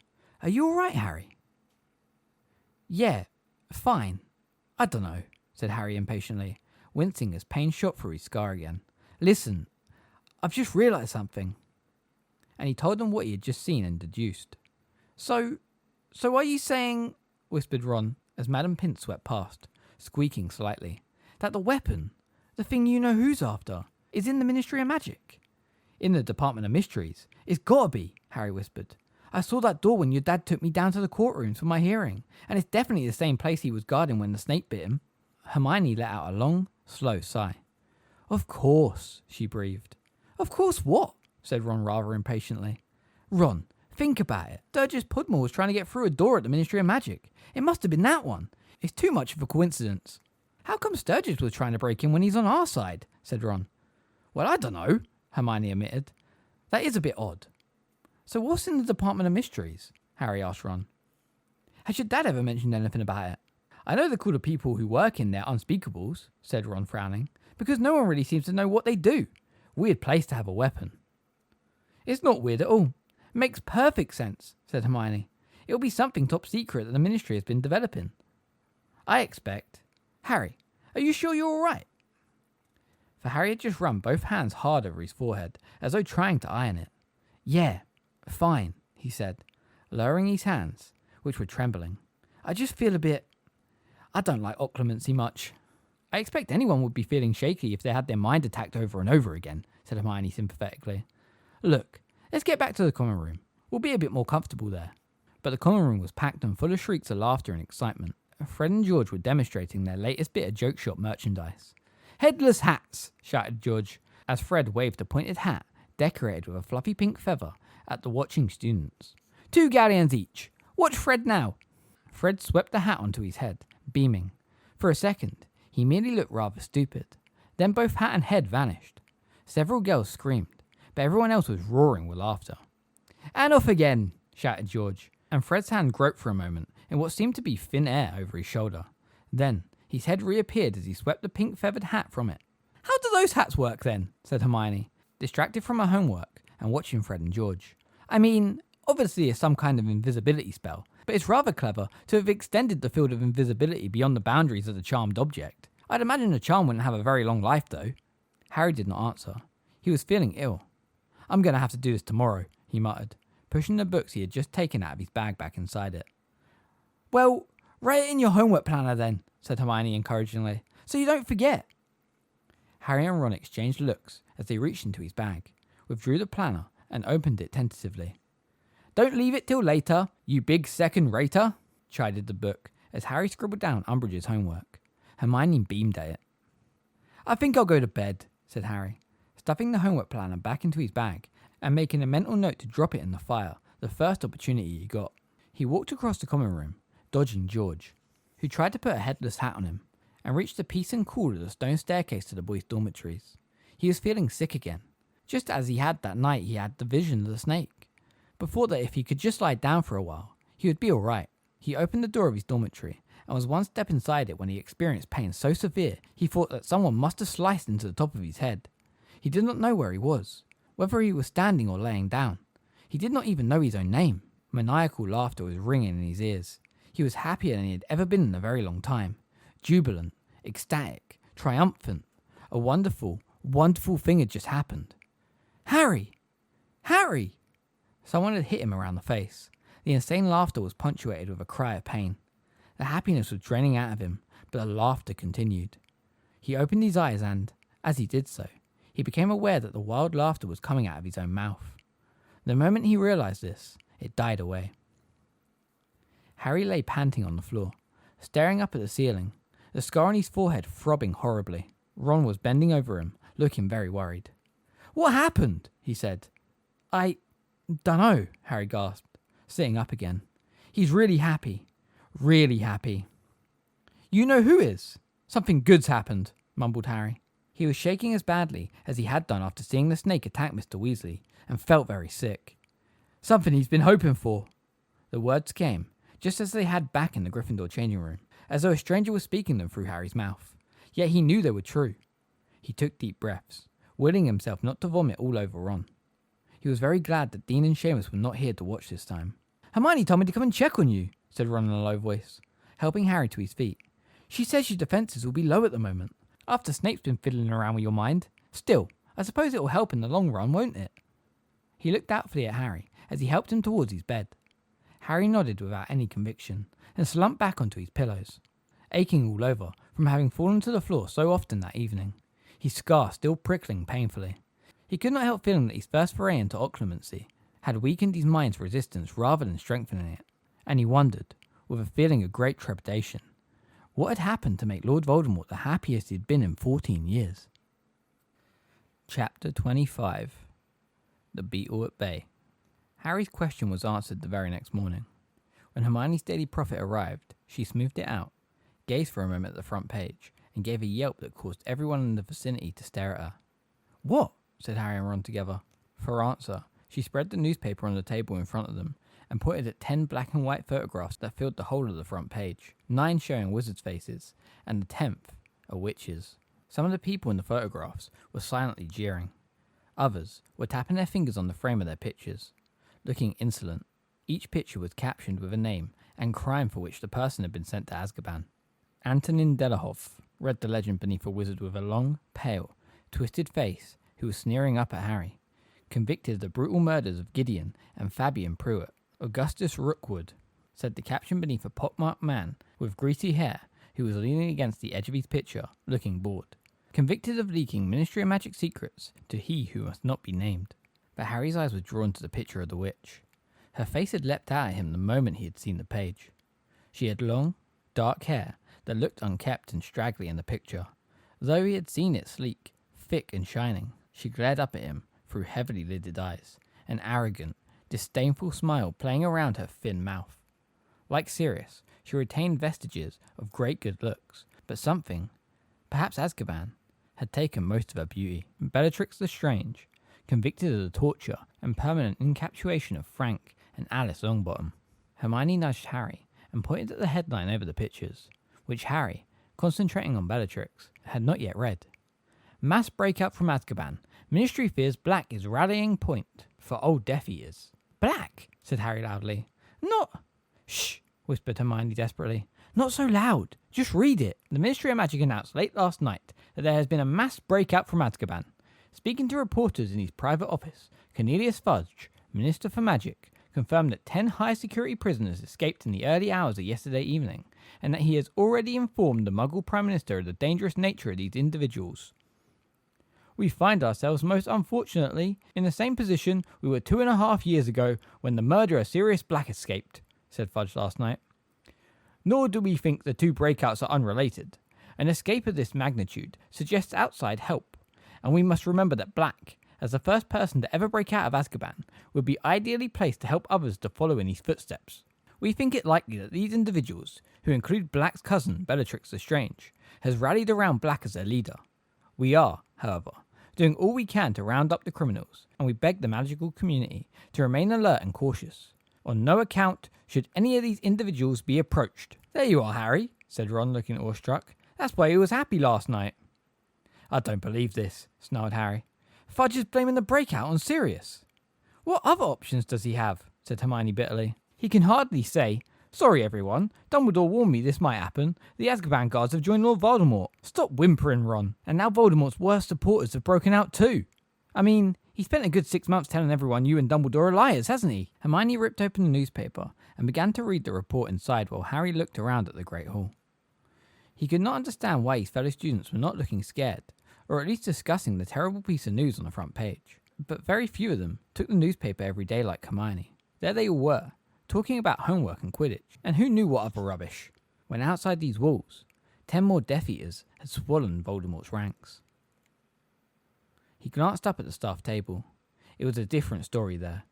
Speaker 1: "Are you all right, Harry?" "Yeah, fine. I don't know," said Harry impatiently, wincing as pain shot through his scar again. "Listen, I've just realised something." And he told them what he had just seen and deduced. "So,
Speaker 2: So are you saying, whispered Ron as Madam Pince swept past, squeaking slightly, that the weapon, the thing you know who's after, is in the Ministry of Magic? In the Department of Mysteries. It's gotta be, Harry whispered. I saw that door when your dad took me down to the courtrooms for my hearing, and it's definitely the same place he was guarding when the snake bit him. Hermione let out a long, slow sigh. Of course, she breathed. Of course what? Said Ron rather impatiently. Ron, think about it. Sturgis Pudmore was trying to get through a door at the Ministry of Magic. It must have been that one. It's too much of a coincidence. How come Sturgis was trying to break in when he's on our side? Said Ron. Well, I don't know, Hermione admitted. That is a bit odd. So what's in the Department of Mysteries? Harry asked Ron. Has your dad ever mentioned anything about it? I know they call the people who work in there unspeakables, said Ron frowning, because no one really seems to know what they do. Weird place to have a weapon. It's not weird at all. It makes perfect sense, said Hermione. It'll be something top secret that the Ministry has been developing. I expect. Harry, are you sure you're all right? For Harry had just run both hands hard over his forehead, as though trying to iron it. Yeah, fine, he said, lowering his hands, which were trembling. I just feel a bit... I don't like occlumency much. I expect anyone would be feeling shaky if they had their mind attacked over and over again, said Hermione sympathetically. Look, let's get back to the common room. We'll be a bit more comfortable there. But the common room was packed and full of shrieks of laughter and excitement. Fred and George were demonstrating their latest bit of joke shop merchandise. Headless hats, shouted George, as Fred waved a pointed hat, decorated with a fluffy pink feather, at the watching students. 2 galleons each. Watch Fred now. Fred swept the hat onto his head, beaming. For a second, he merely looked rather stupid. Then both hat and head vanished. Several girls screamed, but everyone else was roaring with laughter. And off again, shouted George, and Fred's hand groped for a moment in what seemed to be thin air over his shoulder. Then, his head reappeared as he swept the pink feathered hat from it. How do those hats work then? Said Hermione, distracted from her homework and watching Fred and George. I mean, obviously it's some kind of invisibility spell, but it's rather clever to have extended the field of invisibility beyond the boundaries of the charmed object. I'd imagine the charm wouldn't have a very long life though. Harry did not answer. He was feeling ill. I'm going to have to do this tomorrow, he muttered, pushing the books he had just taken out of his bag back inside it. Well, write it in your homework planner then, said Hermione encouragingly, so you don't forget. Harry and Ron exchanged looks as they reached into his bag, withdrew the planner, and opened it tentatively. Don't leave it till later, you big second-rater, chided the book as Harry scribbled down Umbridge's homework. Hermione beamed at it. I think I'll go to bed, said Harry, stuffing the homework planner back into his bag and making a mental note to drop it in the fire the first opportunity he got. He walked across the common room, dodging George, who tried to put a headless hat on him, and reached the peace and cool of the stone staircase to the boys' dormitories. He was feeling sick again, just as he had that night he had the vision of the snake, but thought that if he could just lie down for a while, he would be alright. He opened the door of his dormitory, and was one step inside it when he experienced pain so severe he thought that someone must have sliced into the top of his head. He did not know where he was, whether he was standing or laying down. He did not even know his own name. Maniacal laughter was ringing in his ears. He was happier than he had ever been in a very long time. Jubilant, ecstatic, triumphant. A wonderful, wonderful thing had just happened. Harry! Harry! Someone had hit him around the face. The insane laughter was punctuated with a cry of pain. The happiness was draining out of him, but the laughter continued. He opened his eyes and, as he did so, he became aware that the wild laughter was coming out of his own mouth. The moment he realized this, it died away. Harry lay panting on the floor, staring up at the ceiling, the scar on his forehead throbbing horribly. Ron was bending over him, looking very worried. What happened? He said. I dunno, Harry gasped, sitting up again. He's really happy. Really happy. You know who is? Something good's happened, mumbled Harry. He was shaking as badly as he had done after seeing the snake attack Mr. Weasley, and felt very sick. Something he's been hoping for. The words came, just as they had back in the Gryffindor changing room, as though a stranger was speaking them through Harry's mouth. Yet he knew they were true. He took deep breaths, willing himself not to vomit all over Ron. He was very glad that Dean and Seamus were not here to watch this time. Hermione told me to come and check on you, said Ron in a low voice, helping Harry to his feet. She says your defences will be low at the moment, after Snape's been fiddling around with your mind. Still, I suppose it will help in the long run, won't it? He looked doubtfully at Harry as he helped him towards his bed.
Speaker 1: Harry nodded without any conviction and slumped back onto his pillows, aching all over from having fallen to the floor so often that evening, his scar still prickling painfully. He could not help feeling that his first foray into occlumency had weakened his mind's resistance rather than strengthening it, and he wondered, with a feeling of great trepidation, what had happened to make Lord Voldemort the happiest he had been in 14 years. Chapter 25. The Beetle at Bay. Harry's question was answered the very next morning. When Hermione's Daily Prophet arrived, she smoothed it out, gazed for a moment at the front page, and gave a yelp that caused everyone in the vicinity to stare at her. "What?" said Harry and Ron together. For answer, she spread the newspaper on the table in front of them and pointed at 10 black and white photographs that filled the whole of the front page, 9 showing wizards' faces, and the 10th a witch's. Some of the people in the photographs were silently jeering. Others were tapping their fingers on the frame of their pictures, looking insolent. Each picture was captioned with a name and crime for which the person had been sent to Azkaban. Antonin Delahoff read the legend beneath a wizard with a long, pale, twisted face who was sneering up at Harry. Convicted of the brutal murders of Gideon and Fabian Pruitt. Augustus Rookwood, said the caption beneath a pockmarked man with greasy hair who was leaning against the edge of his picture, looking bored. Convicted of leaking Ministry of Magic secrets to he who must not be named. But Harry's eyes were drawn to the picture of the witch. Her face had leapt out at him the moment he had seen the page. She had long, dark hair that looked unkempt and straggly in the picture. Though he had seen it sleek, thick and shining, she glared up at him through heavily lidded eyes, an arrogant, disdainful smile playing around her thin mouth. Like Sirius, she retained vestiges of great good looks, but something, perhaps Azkaban, had taken most of her beauty. Bellatrix Lestrange, convicted of the torture and permanent encapsulation of Frank and Alice Longbottom. Hermione nudged Harry and pointed at the headline over the pictures, which Harry, concentrating on Bellatrix, had not yet read. Mass breakout from Azkaban. Ministry fears Black is rallying point for old Death Eaters. Black, said Harry loudly. Not... Shh, whispered Hermione desperately. Not so loud. Just read it. The Ministry of Magic announced late last night that there has been a mass breakout from Azkaban. Speaking to reporters in his private office, Cornelius Fudge, Minister for Magic, confirmed that 10 high-security prisoners escaped in the early hours of yesterday evening, and that he has already informed the Muggle Prime Minister of the dangerous nature of these individuals. We find ourselves, most unfortunately, in the same position we were 2.5 years ago when the murderer Sirius Black escaped, said Fudge last night. Nor do we think the two breakouts are unrelated. An escape of this magnitude suggests outside help, and we must remember that Black, as the first person to ever break out of Azkaban, would be ideally placed to help others to follow in his footsteps. We think it likely that these individuals, who include Black's cousin, Bellatrix Lestrange, has rallied around Black as their leader. We are, however, doing all we can to round up the criminals, and we beg the magical community to remain alert and cautious. On no account should any of these individuals be approached. There you are, Harry, said Ron, looking awestruck. That's why he was happy last night. I don't believe this, snarled Harry. Fudge is blaming the breakout on Sirius. What other options does he have? Said Hermione bitterly. He can hardly say, sorry everyone, Dumbledore warned me this might happen. The Azkaban guards have joined Lord Voldemort. Stop whimpering, Ron. And now Voldemort's worst supporters have broken out too. I mean, he spent a good 6 months telling everyone you and Dumbledore are liars, hasn't he? Hermione ripped open the newspaper and began to read the report inside while Harry looked around at the Great Hall. He could not understand why his fellow students were not looking scared, or at least discussing the terrible piece of news on the front page. But very few of them took the newspaper every day like Hermione. There they all were, talking about homework and Quidditch, and who knew what other rubbish, when outside these walls, 10 more Death Eaters had swollen Voldemort's ranks. He glanced up at the staff table. It was a different story there.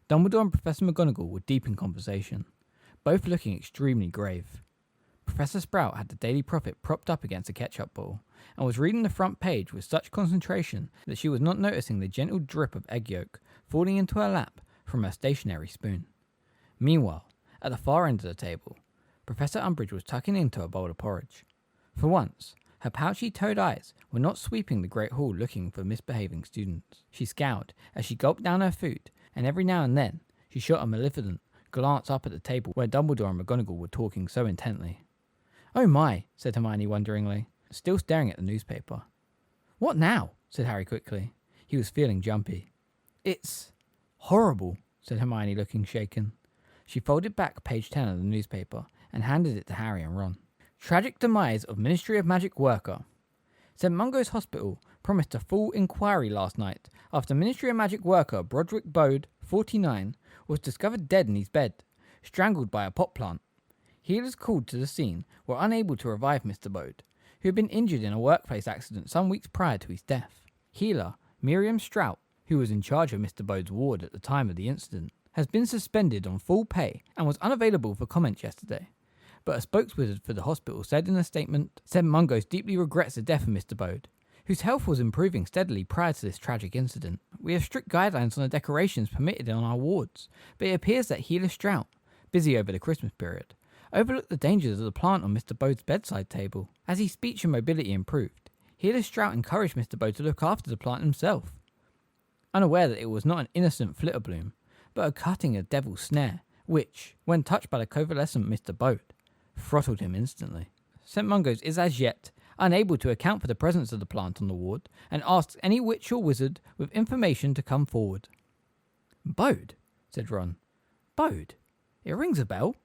Speaker 1: Dumbledore and Professor McGonagall were deep in conversation, both looking extremely grave. Professor Sprout had the Daily Prophet propped up against a ketchup bowl, and was reading the front page with such concentration that she was not noticing the gentle drip of egg yolk falling into her lap from her stationary spoon. Meanwhile, at the far end of the table, Professor Umbridge was tucking into a bowl of porridge. For once, her pouchy toad eyes were not sweeping the great hall looking for misbehaving students. She scowled as she gulped down her food, and every now and then she shot a malevolent glance up at the table where Dumbledore and McGonagall were talking so intently. Oh my, said Hermione wonderingly, still staring at the newspaper. What now? Said Harry quickly. He was feeling jumpy. It's horrible, said Hermione looking shaken. She folded back page 10 of the newspaper and handed it to Harry and Ron. Tragic demise of Ministry of Magic worker. St. Mungo's Hospital promised a full inquiry last night after Ministry of Magic worker Broderick Bode, 49, was discovered dead in his bed, strangled by a pot plant. Healers called to the scene were unable to revive Mr. Bode, who had been injured in a workplace accident some weeks prior to his death. Healer Miriam Strout, who was in charge of Mr. Bode's ward at the time of the incident, has been suspended on full pay and was unavailable for comment yesterday. But a spokeswizard for the hospital said in a statement, St. Mungo's deeply regrets the death of Mr. Bode, whose health was improving steadily prior to this tragic incident. We have strict guidelines on the decorations permitted on our wards, but it appears that Healer Strout, busy over the Christmas period, overlooked the dangers of the plant on Mr. Bode's bedside table. As his speech and mobility improved, Healer Strout encouraged Mr. Bode to look after the plant himself. Unaware that it was not an innocent flitterbloom, but a cutting of devil's snare, which, when touched by the convalescent Mr. Bode, throttled him instantly. St. Mungo's is as yet unable to account for the presence of the plant on the ward and asks any witch or wizard with information to come forward. Bode, said Ron. Bode? It rings a bell.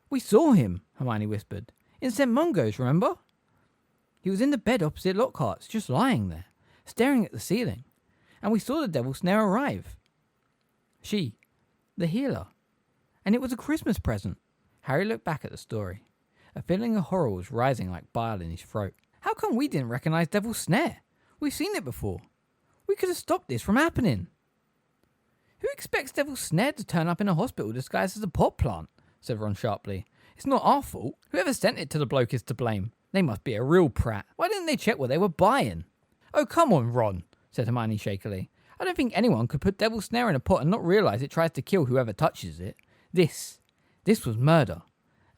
Speaker 1: We saw him, Hermione whispered. In St. Mungo's, remember? He was in the bed opposite Lockhart's, just lying there, staring at the ceiling, and we saw the devil's snare arrive. She, the healer. And it was a Christmas present. Harry looked back at the story. A feeling of horror was rising like bile in his throat. How come we didn't recognize Devil's Snare? We've seen it before. We could have stopped this from happening. Who expects Devil's Snare to turn up in a hospital disguised as a pot plant? Said Ron sharply. It's not our fault. Whoever sent it to the bloke is to blame. They must be a real prat. Why didn't they check what they were buying? Oh, come on, Ron, said Hermione shakily. I don't think anyone could put Devil's Snare in a pot and not realise it tries to kill whoever touches it. This was murder.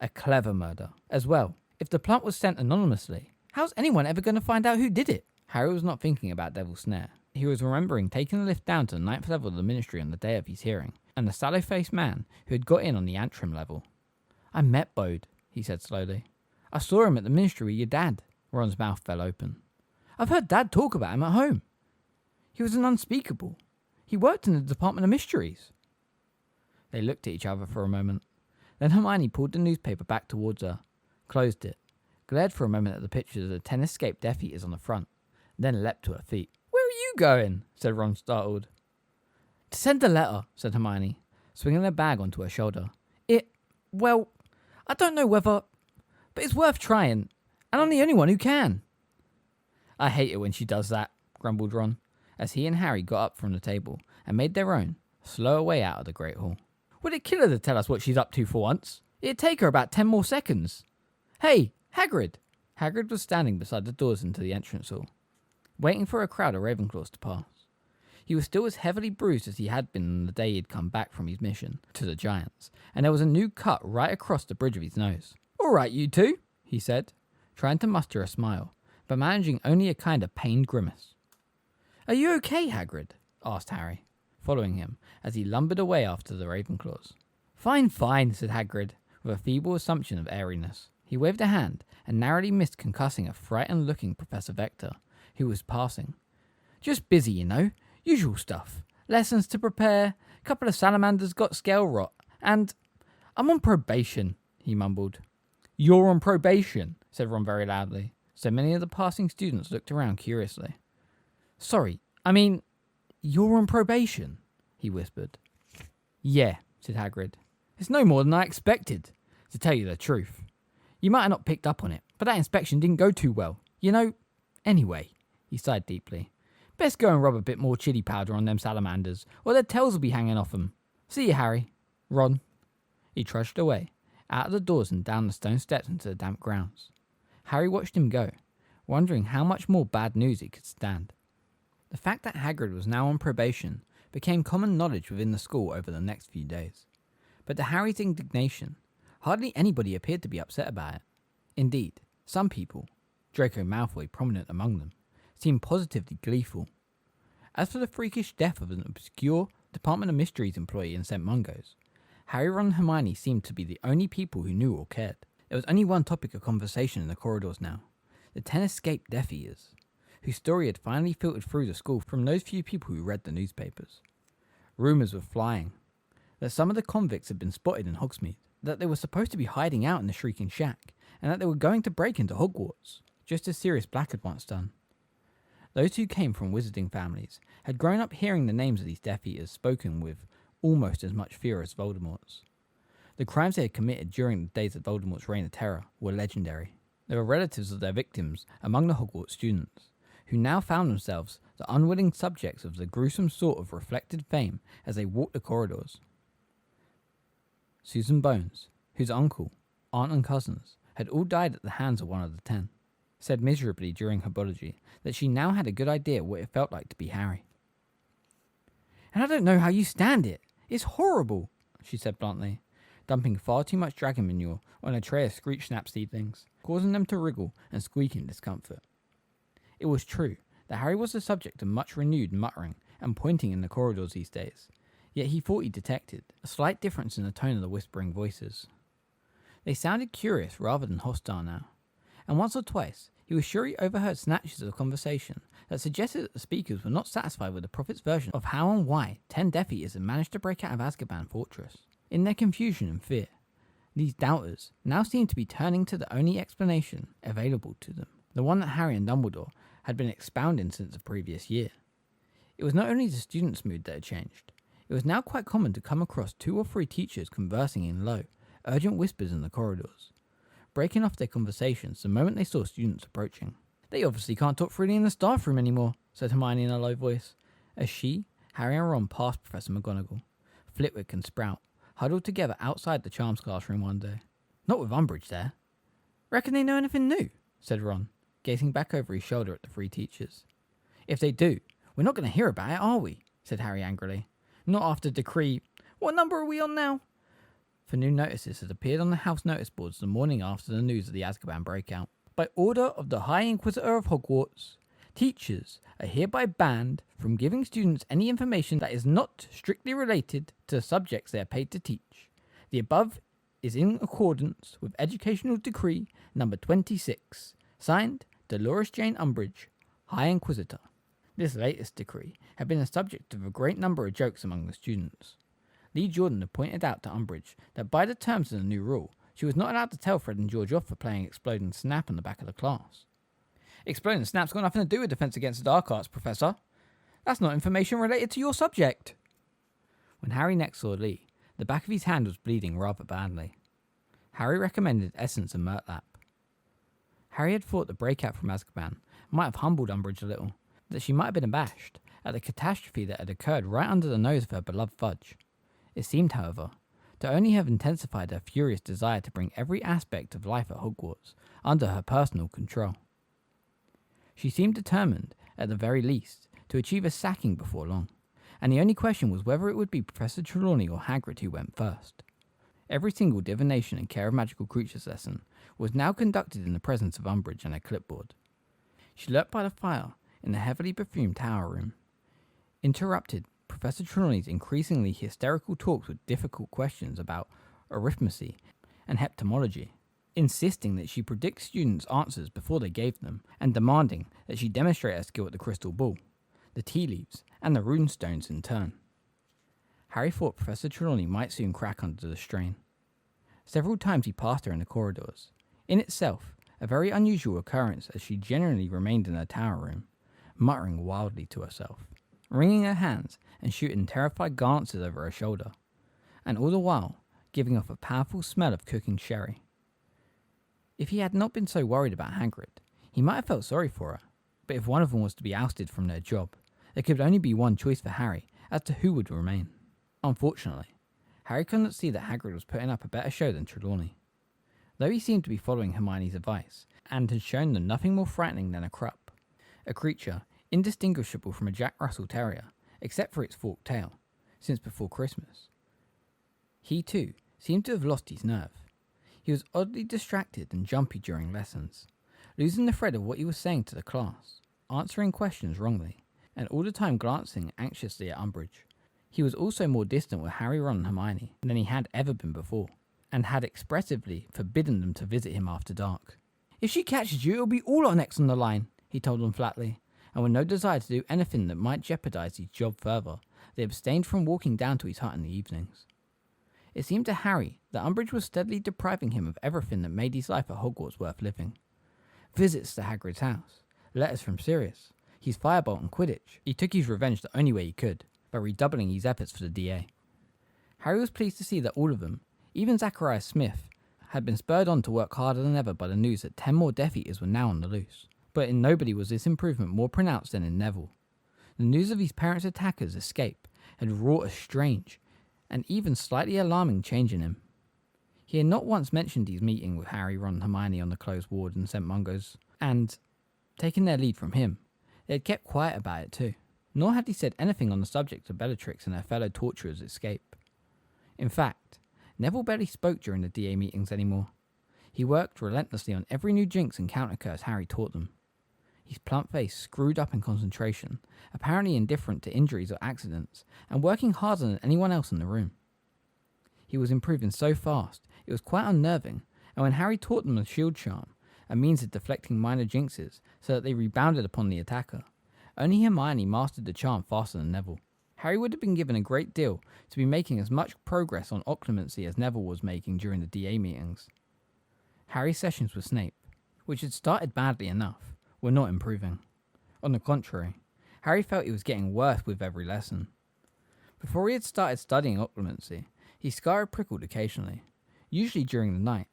Speaker 1: A clever murder, as well. If the plant was sent anonymously, how's anyone ever going to find out who did it? Harry was not thinking about Devil's Snare. He was remembering taking the lift down to the 9th level of the Ministry on the day of his hearing, and the sallow-faced man who had got in on the Antrim level. I met Bode, he said slowly. I saw him at the Ministry with your dad. Ron's mouth fell open. I've heard Dad talk about him at home. He was an unspeakable. He worked in the Department of Mysteries. They looked at each other for a moment. Then Hermione pulled the newspaper back towards her, closed it, glared for a moment at the pictures of the 10 escaped Death Eaters on the front, then leapt to her feet. Where are you going? Said Ron, startled. To send a letter, said Hermione, swinging her bag onto her shoulder. Well, I don't know whether, but it's worth trying, and I'm the only one who can. I hate it when she does that, grumbled Ron, as he and Harry got up from the table and made their own, slower way out of the Great Hall. Would it kill her to tell us what she's up to for once? It'd take her about 10 more seconds. Hey, Hagrid! Hagrid was standing beside the doors into the entrance hall, waiting for a crowd of Ravenclaws to pass. He was still as heavily bruised as he had been on the day he had come back from his mission to the Giants, and there was a new cut right across the bridge of his nose. All right, you two, he said, trying to muster a smile, but managing only a kind of pained grimace. Are you okay, Hagrid? Asked Harry, following him as he lumbered away after the Ravenclaws. Fine, said Hagrid, with a feeble assumption of airiness. He waved a hand and narrowly missed concussing a frightened-looking Professor Vector, who was passing. Just busy, you know. Usual stuff. Lessons to prepare, couple of salamanders got scale rot, and I'm on probation, he mumbled. You're on probation, said Ron very loudly, so many of the passing students looked around curiously. Sorry, I mean, you're on probation, he whispered. Yeah, said Hagrid. It's no more than I expected, to tell you the truth. You might have not picked up on it, but that inspection didn't go too well. You know, anyway, he sighed deeply. Best go and rub a bit more chili powder on them salamanders, or their tails will be hanging off them. See you, Harry. Ron. He trudged away, out of the doors and down the stone steps into the damp grounds. Harry watched him go, wondering how much more bad news he could stand. The fact that Hagrid was now on probation became common knowledge within the school over the next few days. But to Harry's indignation, hardly anybody appeared to be upset about it. Indeed, some people, Draco Malfoy prominent among them, seemed positively gleeful. As for the freakish death of an obscure Department of Mysteries employee in St. Mungo's, Harry, Ron and Hermione seemed to be the only people who knew or cared. There was only one topic of conversation in the corridors now, the 10 escaped Death Eaters, whose story had finally filtered through the school from those few people who read the newspapers. Rumours were flying. that some of the convicts had been spotted in Hogsmeade, that they were supposed to be hiding out in the Shrieking Shack, and that they were going to break into Hogwarts, just as Sirius Black had once done. Those who came from wizarding families had grown up hearing the names of these Death Eaters spoken with almost as much fear as Voldemort's. The crimes they had committed during the days of Voldemort's reign of terror were legendary. There were relatives of their victims among the Hogwarts students, who now found themselves the unwilling subjects of the gruesome sort of reflected fame as they walked the corridors. Susan Bones, whose uncle, aunt and cousins had all died at the hands of one of the 10, said miserably during her biology that she now had a good idea what it felt like to be Harry. "And I don't know how you stand it. It's horrible," she said bluntly, dumping far too much dragon manure on a tray of Screech Snap seedlings, causing them to wriggle and squeak in discomfort. It was true that Harry was the subject of much renewed muttering and pointing in the corridors these days, yet he thought he detected a slight difference in the tone of the whispering voices. They sounded curious rather than hostile now, and once or twice he was sure he overheard snatches of conversation that suggested that the speakers were not satisfied with the Prophet's version of how and why 10 Death Eaters had managed to break out of Azkaban Fortress. In their confusion and fear, these doubters now seemed to be turning to the only explanation available to them, the one that Harry and Dumbledore had been expounding since the previous year. It was not only the students' mood that had changed. It was now quite common to come across 2 or 3 teachers conversing in low, urgent whispers in the corridors, breaking off their conversations the moment they saw students approaching. "They obviously can't talk freely in the staff room anymore," said Hermione in a low voice, as she, Harry and Ron passed Professor McGonagall, Flitwick and Sprout, huddled together outside the Charms classroom one day. "Not with Umbridge there." "Reckon they know anything new?" said Ron, gazing back over his shoulder at the 3 teachers. "If they do, we're not going to hear about it, are we?" said Harry angrily. "Not after Decree... What number are we on now?" For new notices had appeared on the house notice boards the morning after the news of the Azkaban breakout. "By order of the High Inquisitor of Hogwarts, teachers are hereby banned from giving students any information that is not strictly related to the subjects they are paid to teach. The above is in accordance with Educational Decree number 26, signed Dolores Jane Umbridge, High Inquisitor." This latest decree had been the subject of a great number of jokes among the students. Lee Jordan had pointed out to Umbridge that by the terms of the new rule, she was not allowed to tell Fred and George off for playing Exploding Snap on the back of the class. "Exploding Snap's got nothing to do with Defense Against the Dark Arts, Professor. That's not information related to your subject." When Harry next saw Lee, the back of his hand was bleeding rather badly. Harry recommended essence and murtlap. Harry had thought the breakout from Azkaban might have humbled Umbridge a little, that she might have been abashed at the catastrophe that had occurred right under the nose of her beloved Fudge. It seemed, however, to only have intensified her furious desire to bring every aspect of life at Hogwarts under her personal control. She seemed determined, at the very least, to achieve a sacking before long, and the only question was whether it would be Professor Trelawney or Hagrid who went first. Every single divination and care of magical creatures lesson was now conducted in the presence of Umbridge and her clipboard. She lurked by the fire in the heavily perfumed tower room, interrupted Professor Trelawney's increasingly hysterical talks with difficult questions about arithmetic and heptamology, insisting that she predict students' answers before they gave them, and demanding that she demonstrate her skill at the crystal ball, the tea leaves, and the rune stones in turn. Harry thought Professor Trelawney might soon crack under the strain. Several times he passed her in the corridors, in itself a very unusual occurrence as she generally remained in her tower room, muttering wildly to herself, wringing her hands and shooting terrified glances over her shoulder, and all the while giving off a powerful smell of cooking sherry. If he had not been so worried about Hagrid, he might have felt sorry for her, but if one of them was to be ousted from their job, there could only be one choice for Harry as to who would remain. Unfortunately, Harry could not see that Hagrid was putting up a better show than Trelawney. Though he seemed to be following Hermione's advice, and had shown them nothing more frightening than a Krupp, a creature indistinguishable from a Jack Russell Terrier, except for its forked tail, since before Christmas. He, too, seemed to have lost his nerve. He was oddly distracted and jumpy during lessons, losing the thread of what he was saying to the class, answering questions wrongly, and all the time glancing anxiously at Umbridge. He was also more distant with Harry, Ron and Hermione than he had ever been before, and had expressively forbidden them to visit him after dark. "If she catches you, it'll be all our necks on the line," he told them flatly, and with no desire to do anything that might jeopardize his job further, they abstained from walking down to his hut in the evenings. It seemed to Harry that Umbridge was steadily depriving him of everything that made his life at Hogwarts worth living. Visits to Hagrid's house, letters from Sirius, his firebolt and Quidditch. He took his revenge the only way he could, by redoubling his efforts for the DA. Harry was pleased to see that all of them, even Zacharias Smith, had been spurred on to work harder than ever by the news that 10 more Death Eaters were now on the loose. But in nobody was this improvement more pronounced than in Neville. The news of his parents' attackers' escape had wrought a strange and even slightly alarming change in him. He had not once mentioned his meeting with Harry, Ron and Hermione on the closed ward in St. Mungo's, and, taking their lead from him, they had kept quiet about it too. Nor had he said anything on the subject of Bellatrix and her fellow torturers' escape. In fact, Neville barely spoke during the DA meetings anymore. He worked relentlessly on every new jinx and counter curse Harry taught them. His plump face screwed up in concentration, apparently indifferent to injuries or accidents, and working harder than anyone else in the room. He was improving so fast, it was quite unnerving, and when Harry taught them the shield charm, a means of deflecting minor jinxes so that they rebounded upon the attacker, only Hermione mastered the charm faster than Neville. Harry would have been given a great deal to be making as much progress on occlumency as Neville was making during the DA meetings. Harry's sessions with Snape, which had started badly enough, were not improving. On the contrary, Harry felt it was getting worse with every lesson. Before he had started studying occlumency, his scar had prickled occasionally, usually during the night,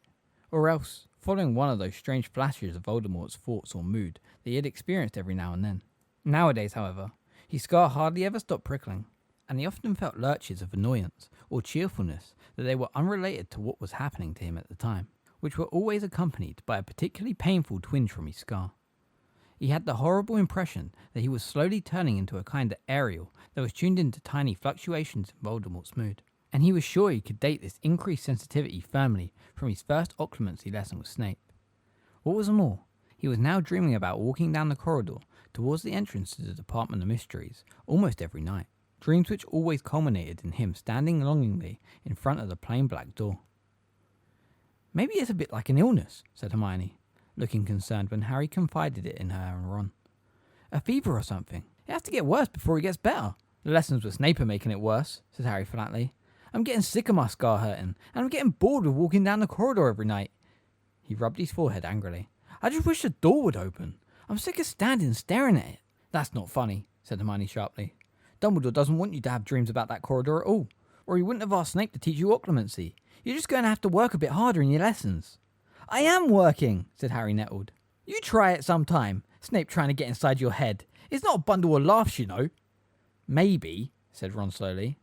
Speaker 1: or else following one of those strange flashes of Voldemort's thoughts or mood that he had experienced every now and then. Nowadays, however, his scar hardly ever stopped prickling, and he often felt lurches of annoyance or cheerfulness that they were unrelated to what was happening to him at the time, which were always accompanied by a particularly painful twinge from his scar. He had the horrible impression that he was slowly turning into a kind of Ariel that was tuned into tiny fluctuations in Voldemort's mood, and he was sure he could date this increased sensitivity firmly from his first occlumency lesson with Snape. What was more, he was now dreaming about walking down the corridor towards the entrance to the Department of Mysteries almost every night, dreams which always culminated in him standing longingly in front of the plain black door. "Maybe it's a bit like an illness," said Hermione, looking concerned when Harry confided it in her and Ron. "A fever or something. It has to get worse before it gets better." "The lessons with Snape are making it worse," said Harry flatly. "I'm getting sick of my scar hurting, and I'm getting bored with walking down the corridor every night." He rubbed his forehead angrily. "I just wish the door would open. I'm sick of standing and staring at it." "That's not funny," said Hermione sharply. "Dumbledore doesn't want you to have dreams about that corridor at all, or he wouldn't have asked Snape to teach you occlumency. You're just going to have to work a bit harder in your lessons." "I am working," said Harry, nettled. "You try it sometime, Snape trying to get inside your head. It's not a bundle of laughs, you know." "Maybe," said Ron slowly.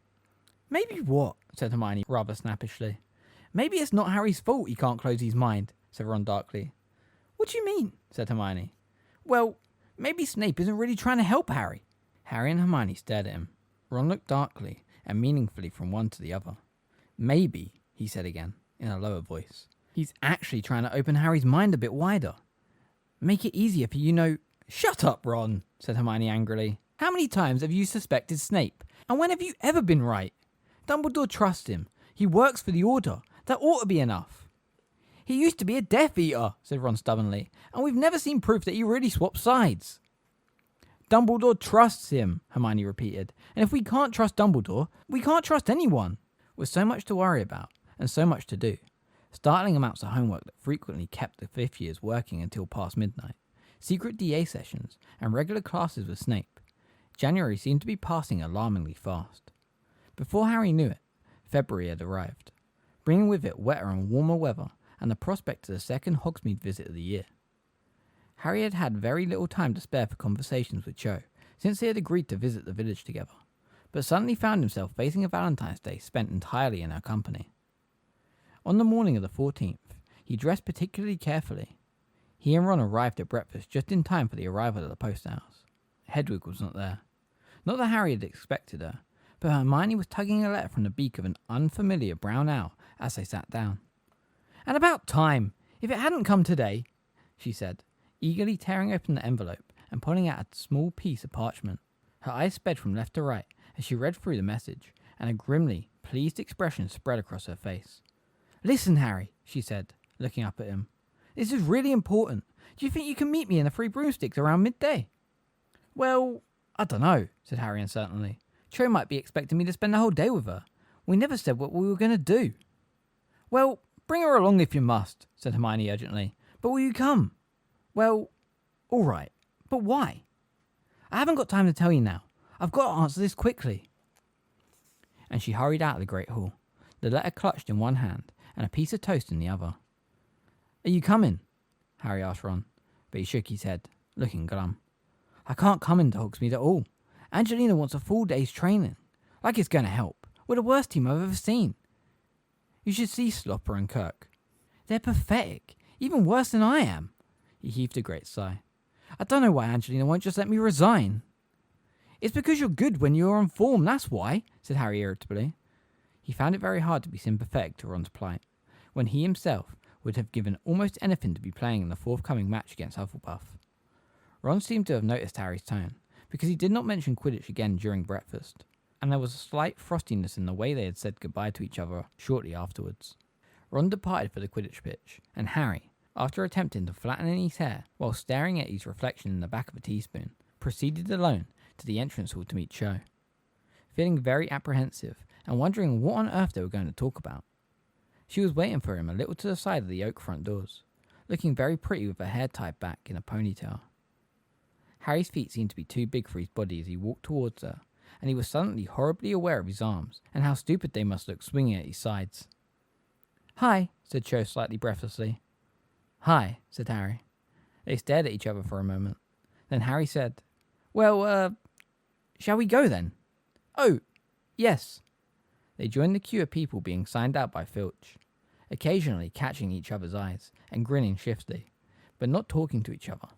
Speaker 1: "Maybe what?" said Hermione rather snappishly. "Maybe it's not Harry's fault he can't close his mind," said Ron darkly. "What do you mean?" said Hermione. "Well, maybe Snape isn't really trying to help Harry." Harry and Hermione stared at him. Ron looked darkly and meaningfully from one to the other. "Maybe," he said again, in a lower voice, "he's actually trying to open Harry's mind a bit wider. Make it easier for "Shut up, Ron," said Hermione angrily. "How many times have you suspected Snape? And when have you ever been right? Dumbledore trusts him. He works for the Order. That ought to be enough." "He used to be a Death Eater," said Ron stubbornly, "and we've never seen proof that he really swapped sides." "Dumbledore trusts him," Hermione repeated, "and if we can't trust Dumbledore, we can't trust anyone." With so much to worry about, and so much to do, startling amounts of homework that frequently kept the fifth years working until past midnight, secret DA sessions, and regular classes with Snape, January seemed to be passing alarmingly fast. Before Harry knew it, February had arrived, bringing with it wetter and warmer weather and the prospect of the second Hogsmeade visit of the year. Harry had had very little time to spare for conversations with Cho since they had agreed to visit the village together, but suddenly found himself facing a Valentine's Day spent entirely in her company. On the morning of the 14th, he dressed particularly carefully. He and Ron arrived at breakfast just in time for the arrival at the post house. Hedwig was not there. Not that Harry had expected her, but Hermione was tugging a letter from the beak of an unfamiliar brown owl as they sat down. "And about time, if it hadn't come today," she said, eagerly tearing open the envelope and pulling out a small piece of parchment. Her eyes sped from left to right as she read through the message, and a grimly pleased expression spread across her face. "Listen, Harry," she said, looking up at him. "This is really important. Do you think you can meet me in the Three Broomsticks around midday?" "Well, I don't know," said Harry uncertainly. "Cho might be expecting me to spend the whole day with her.
Speaker 2: We never said what we were going to do. Well, bring her along if you must, said Hermione urgently. But will you come? Well, all right. But why? I haven't got time to tell you now. I've got to answer this quickly. And she hurried out of the great hall, the letter clutched in one hand and a piece of toast in the other. Are you coming? Harry asked Ron, but he shook his head, looking glum. I can't come into Hogsmeade at all. Angelina wants a full day's training. Like it's going to help. We're the worst team I've ever seen. You should see Slopper and Kirk. They're pathetic, even worse than I am. He heaved a great sigh. I don't know why Angelina won't just let me resign. It's because you're good when you're on form, that's why, said Harry irritably. He found it very hard to be sympathetic to Ron's plight, when he himself would have given almost anything to be playing in the forthcoming match against Hufflepuff. Ron seemed to have noticed Harry's tone, because he did not mention Quidditch again during breakfast, and there was a slight frostiness in the way they had said goodbye to each other shortly afterwards. Ron departed for the Quidditch pitch, and Harry, after attempting to flatten in his hair while staring at his reflection in the back of a teaspoon, proceeded alone to the entrance hall to meet Cho. Feeling very apprehensive and wondering what on earth they were going to talk about, she was waiting for him a little to the side of the oak front doors, looking very pretty with her hair tied back in a ponytail. Harry's feet seemed to be too big for his body as he walked towards her, and he was suddenly horribly aware of his arms and how stupid they must look swinging at his sides. Hi, said Cho slightly breathlessly. Hi, said Harry. They stared at each other for a moment. Then Harry said, Well, shall we go then? Oh, yes. They joined the queue of people being signed out by Filch, occasionally catching each other's eyes and grinning shiftily, but not talking to each other.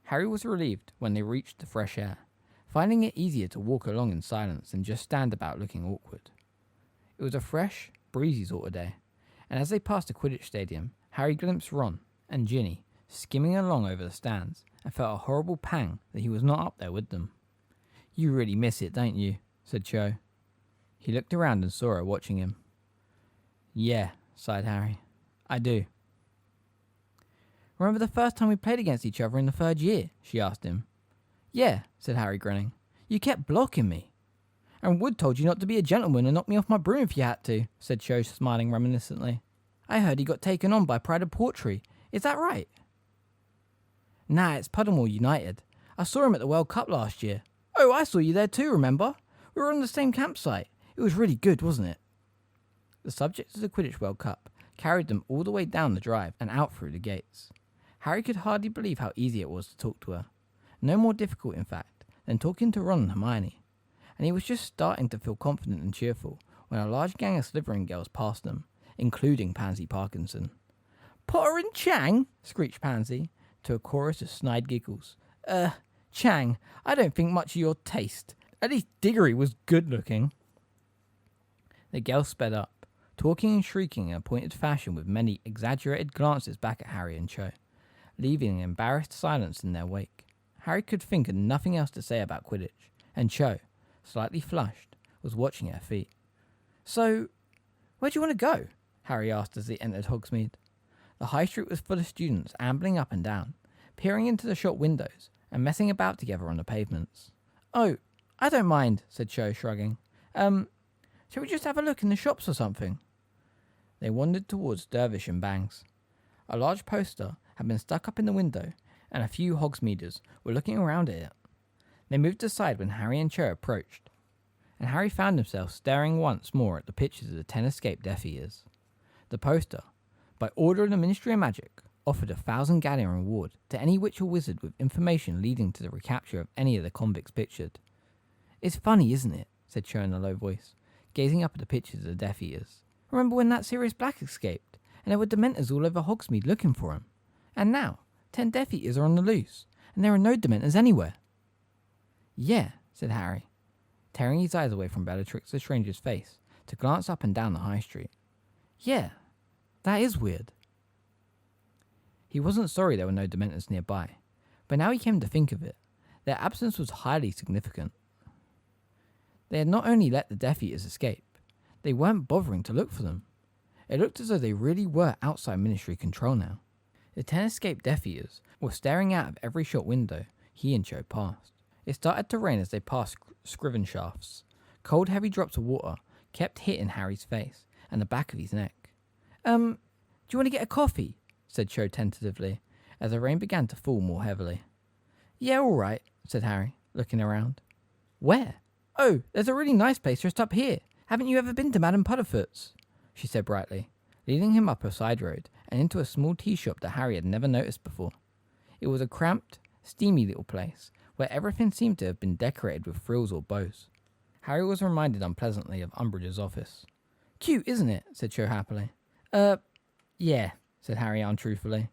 Speaker 2: Harry was relieved when they reached the fresh air, finding it easier to walk along in silence than just stand about looking awkward. It was a fresh, breezy sort of day, and as they passed the Quidditch stadium, Harry glimpsed Ron and Ginny skimming along over the stands and felt a horrible pang that he was not up there with them. You really miss it, don't you? Said Cho. He looked around and saw her watching him. Yeah, sighed Harry. I do. Remember the first time we played against each other in the third year? She asked him. Yeah, said Harry, grinning. You kept blocking me. And Wood told you not to be a gentleman and knock me off my broom if you had to, said Cho, smiling reminiscently. I heard he got taken on by Pride of Portree. Is that right? Nah, it's Puddlemore United. I saw him at the World Cup last year. Oh, I saw you there too, remember? We were on the same campsite. It was really good, wasn't it? The subject of the Quidditch World Cup carried them all the way down the drive and out through the gates. Harry could hardly believe how easy it was to talk to her. No more difficult, in fact, than talking to Ron and Hermione. And he was just starting to feel confident and cheerful when a large gang of Slytherin girls passed them, including Pansy Parkinson. Potter and Chang, screeched Pansy, to a chorus of snide giggles. Chang, I don't think much of your taste. At least Diggory was good-looking. The girls sped up, talking and shrieking in a pointed fashion with many exaggerated glances back at Harry and Cho, leaving an embarrassed silence in their wake. Harry could think of nothing else to say about Quidditch, and Cho, slightly flushed, was watching her feet. So, where do you want to go? Harry asked as they entered Hogsmeade. The high street was full of students ambling up and down, peering into the shop windows and messing about together on the pavements. Oh, I don't mind, said Cho, shrugging. Shall we just have a look in the shops or something? They wandered towards Dervish and Bangs. A large poster had been stuck up in the window, and a few Hogsmeaders were looking around at it. They moved aside when Harry and Cho approached, and Harry found himself staring once more at the pictures of the 10 escaped Death Eaters. The poster, by order of the Ministry of Magic, offered 1,000 galleon reward to any witch or wizard with information leading to the recapture of any of the convicts pictured. It's funny, isn't it? Said Cho in a low voice, gazing up at the pictures of the Death Eaters. Remember when that Sirius Black escaped, and there were Dementors all over Hogsmeade looking for him? And now, 10 Death Eaters are on the loose, and there are no Dementors anywhere. Yeah, said Harry, tearing his eyes away from Bellatrix Lestrange's face to glance up and down the high street. Yeah, that is weird. He wasn't sorry there were no Dementors nearby, but now he came to think of it, their absence was highly significant. They had not only let the Death Eaters escape, they weren't bothering to look for them. It looked as though they really were outside Ministry control now. The 10 escaped Death Eaters were staring out of every shop window he and Cho passed. It started to rain as they passed Scriven shafts. Cold, heavy drops of water kept hitting Harry's face and the back of his neck. Do you want to get a coffee? Said Cho tentatively, as the rain began to fall more heavily. Yeah, all right, said Harry, looking around. Where? Oh, there's a really nice place just up here. Haven't you ever been to Madame Pudderfoot's? She said brightly, leading him up a side road and into a small tea shop that Harry had never noticed before. It was a cramped, steamy little place where everything seemed to have been decorated with frills or bows. Harry was reminded unpleasantly of Umbridge's office. Cute, isn't it? Said Cho happily. Yeah, said Harry untruthfully.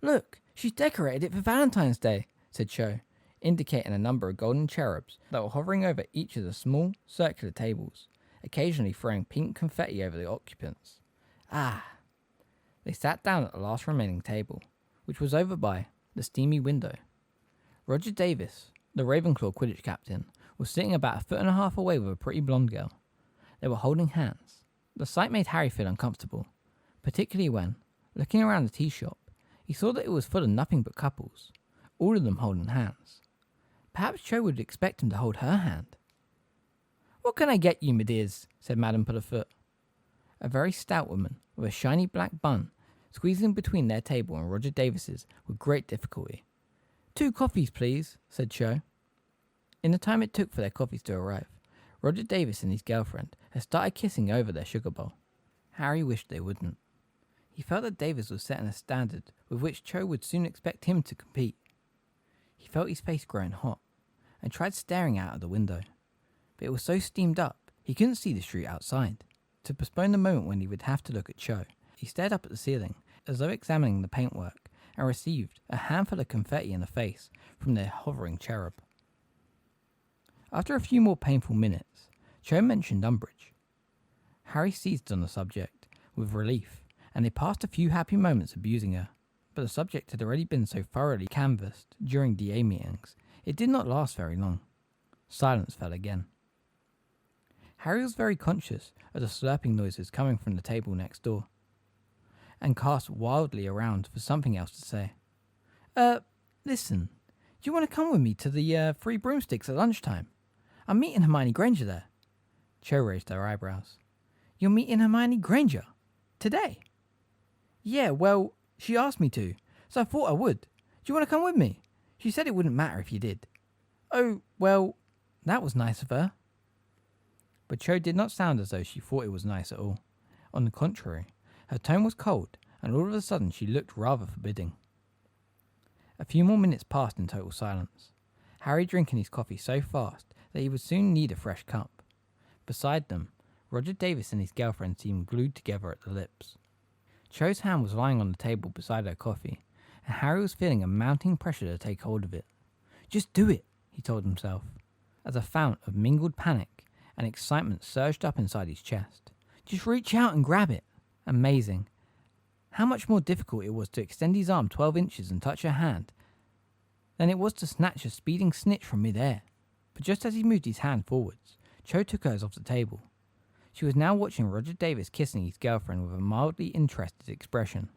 Speaker 2: Look, she's decorated it for Valentine's Day, said Cho, indicating a number of golden cherubs that were hovering over each of the small, circular tables, occasionally throwing pink confetti over the occupants. Ah. They sat down at the last remaining table, which was over by the steamy window. Roger Davis, the Ravenclaw Quidditch captain, was sitting about 1.5 feet away with a pretty blonde girl. They were holding hands. The sight made Harry feel uncomfortable, particularly when, looking around the tea shop, he saw that it was full of nothing but couples, all of them holding hands. Perhaps Cho would expect him to hold her hand. What can I get you, my dears? Said Madame Pudderfoot. A very stout woman, with a shiny black bun, squeezing between their table and Roger Davis's with great difficulty. 2 coffees, please, said Cho. In the time it took for their coffees to arrive, Roger Davis and his girlfriend had started kissing over their sugar bowl. Harry wished they wouldn't. He felt that Davis was setting a standard with which Cho would soon expect him to compete. He felt his face growing hot, and tried staring out of the window. But it was so steamed up, he couldn't see the street outside. To postpone the moment when he would have to look at Cho, he stared up at the ceiling, as though examining the paintwork, and received a handful of confetti in the face from their hovering cherub. After a few more painful minutes, Cho mentioned Umbridge. Harry seized on the subject with relief, and they passed a few happy moments abusing her. But the subject had already been so thoroughly canvassed during DA meetings, it did not last very long. Silence fell again. Harry was very conscious of the slurping noises coming from the table next door, and cast wildly around for something else to say. Listen, do you want to come with me to the Free Broomsticks at lunchtime? I'm meeting Hermione Granger there. Cho raised her eyebrows. You're meeting Hermione Granger? Today? Yeah, well, she asked me to, so I thought I would. Do you want to come with me? She said it wouldn't matter if you did. Oh, well, that was nice of her. But Cho did not sound as though she thought it was nice at all. On the contrary, her tone was cold, and all of a sudden she looked rather forbidding. A few more minutes passed in total silence, Harry drinking his coffee so fast that he would soon need a fresh cup. Beside them, Roger Davis and his girlfriend seemed glued together at the lips. Cho's hand was lying on the table beside her coffee, and Harry was feeling a mounting pressure to take hold of it. Just do it, he told himself, as a fount of mingled panic and excitement surged up inside his chest. Just reach out and grab it. Amazing. How much more difficult it was to extend his arm 12 inches and touch her hand than it was to snatch a speeding snitch from midair. But just as he moved his hand forwards, Cho took hers off the table. She was now watching Roger Davis kissing his girlfriend with a mildly interested expression.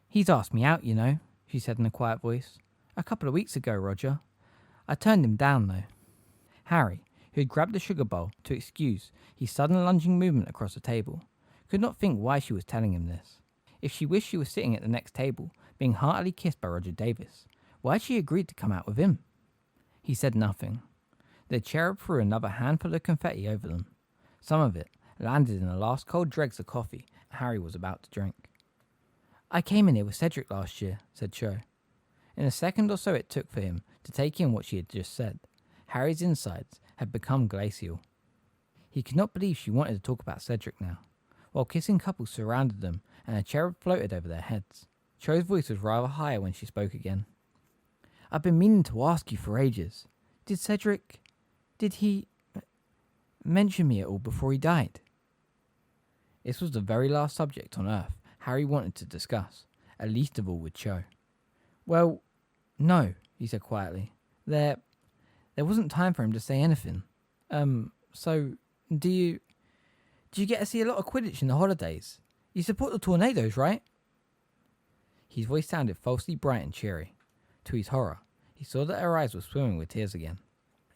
Speaker 2: He's asked me out, you know, she said in a quiet voice. A couple of weeks ago, Roger. I turned him down, though. Harry, who had grabbed the sugar bowl to excuse his sudden lunging movement across the table, could not think why she was telling him this. If she wished she was sitting at the next table, being heartily kissed by Roger Davis, why had she agreed to come out with him? He said nothing. The cherub threw another handful of confetti over them. Some of it landed in the last cold dregs of coffee Harry was about to drink. I came in here with Cedric last year, said Cho. In a second or so it took for him to take in what she had just said, Harry's insides had become glacial. He could not believe she wanted to talk about Cedric now, while kissing couples surrounded them and a cherub floated over their heads. Cho's voice was rather higher when she spoke again. I've been meaning to ask you for ages. Did he mention me at all before he died? This was the very last subject on earth Harry wanted to discuss, at least of all with Cho. Well, no, he said quietly. There wasn't time for him to say anything. So, do you get to see a lot of Quidditch in the holidays? You support the Tornadoes, right? His voice sounded falsely bright and cheery. To his horror, he saw that her eyes were swimming with tears again,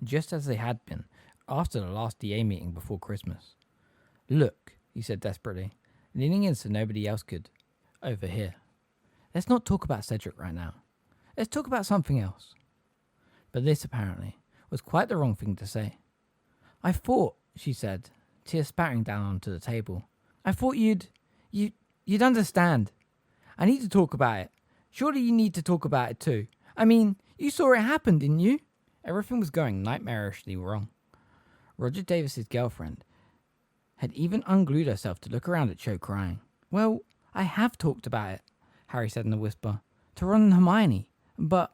Speaker 2: just as they had been after the last DA meeting before Christmas. Look, he said desperately, leaning in so nobody else could overhear. Let's not talk about Cedric right now. Let's talk about something else. But this, apparently, was quite the wrong thing to say. I thought, she said, tears spattering down onto the table. I thought you'd understand. I need to talk about it. Surely you need to talk about it too. I mean, you saw it happen, didn't you? Everything was going nightmarishly wrong. Roger Davis's girlfriend had even unglued herself to look around at Cho crying. Well, I have talked about it, Harry said in a whisper, to Ron and Hermione. But,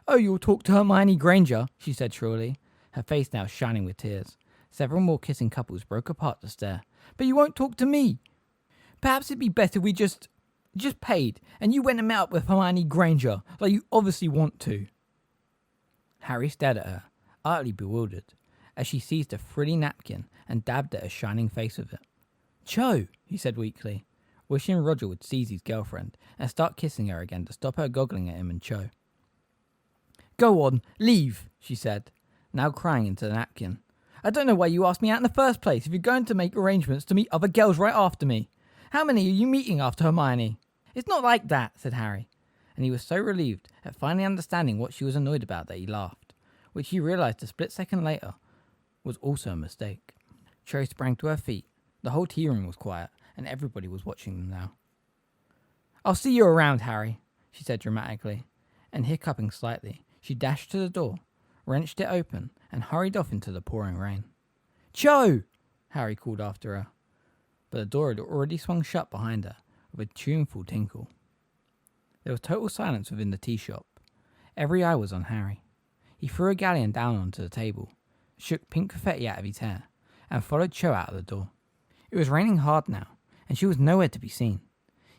Speaker 2: oh, you'll talk to Hermione Granger, she said shrilly, her face now shining with tears. Several more kissing couples broke apart to stare. But you won't talk to me. Perhaps it'd be better we just paid, and you went and met up with Hermione Granger, like you obviously want to. Harry stared at her, utterly bewildered, as she seized a frilly napkin and dabbed at her shining face with it. Cho, he said weakly, wishing Roger would seize his girlfriend and start kissing her again to stop her goggling at him and Cho. Go on, leave, she said, now crying into the napkin. I don't know why you asked me out in the first place if you're going to make arrangements to meet other girls right after me. How many are you meeting after Hermione? It's not like that, said Harry, and he was so relieved at finally understanding what she was annoyed about that he laughed, which he realised a split second later was also a mistake. Cho sprang to her feet. The whole tea room was quiet, and everybody was watching them now. I'll see you around, Harry, she said dramatically, and hiccuping slightly, she dashed to the door, wrenched it open, and hurried off into the pouring rain. Cho! Harry called after her, but the door had already swung shut behind her with a tuneful tinkle. There was total silence within the tea shop. Every eye was on Harry. He threw a galleon down onto the table, shook pink confetti out of his hair, and followed Cho out of the door. It was raining hard now, and she was nowhere to be seen.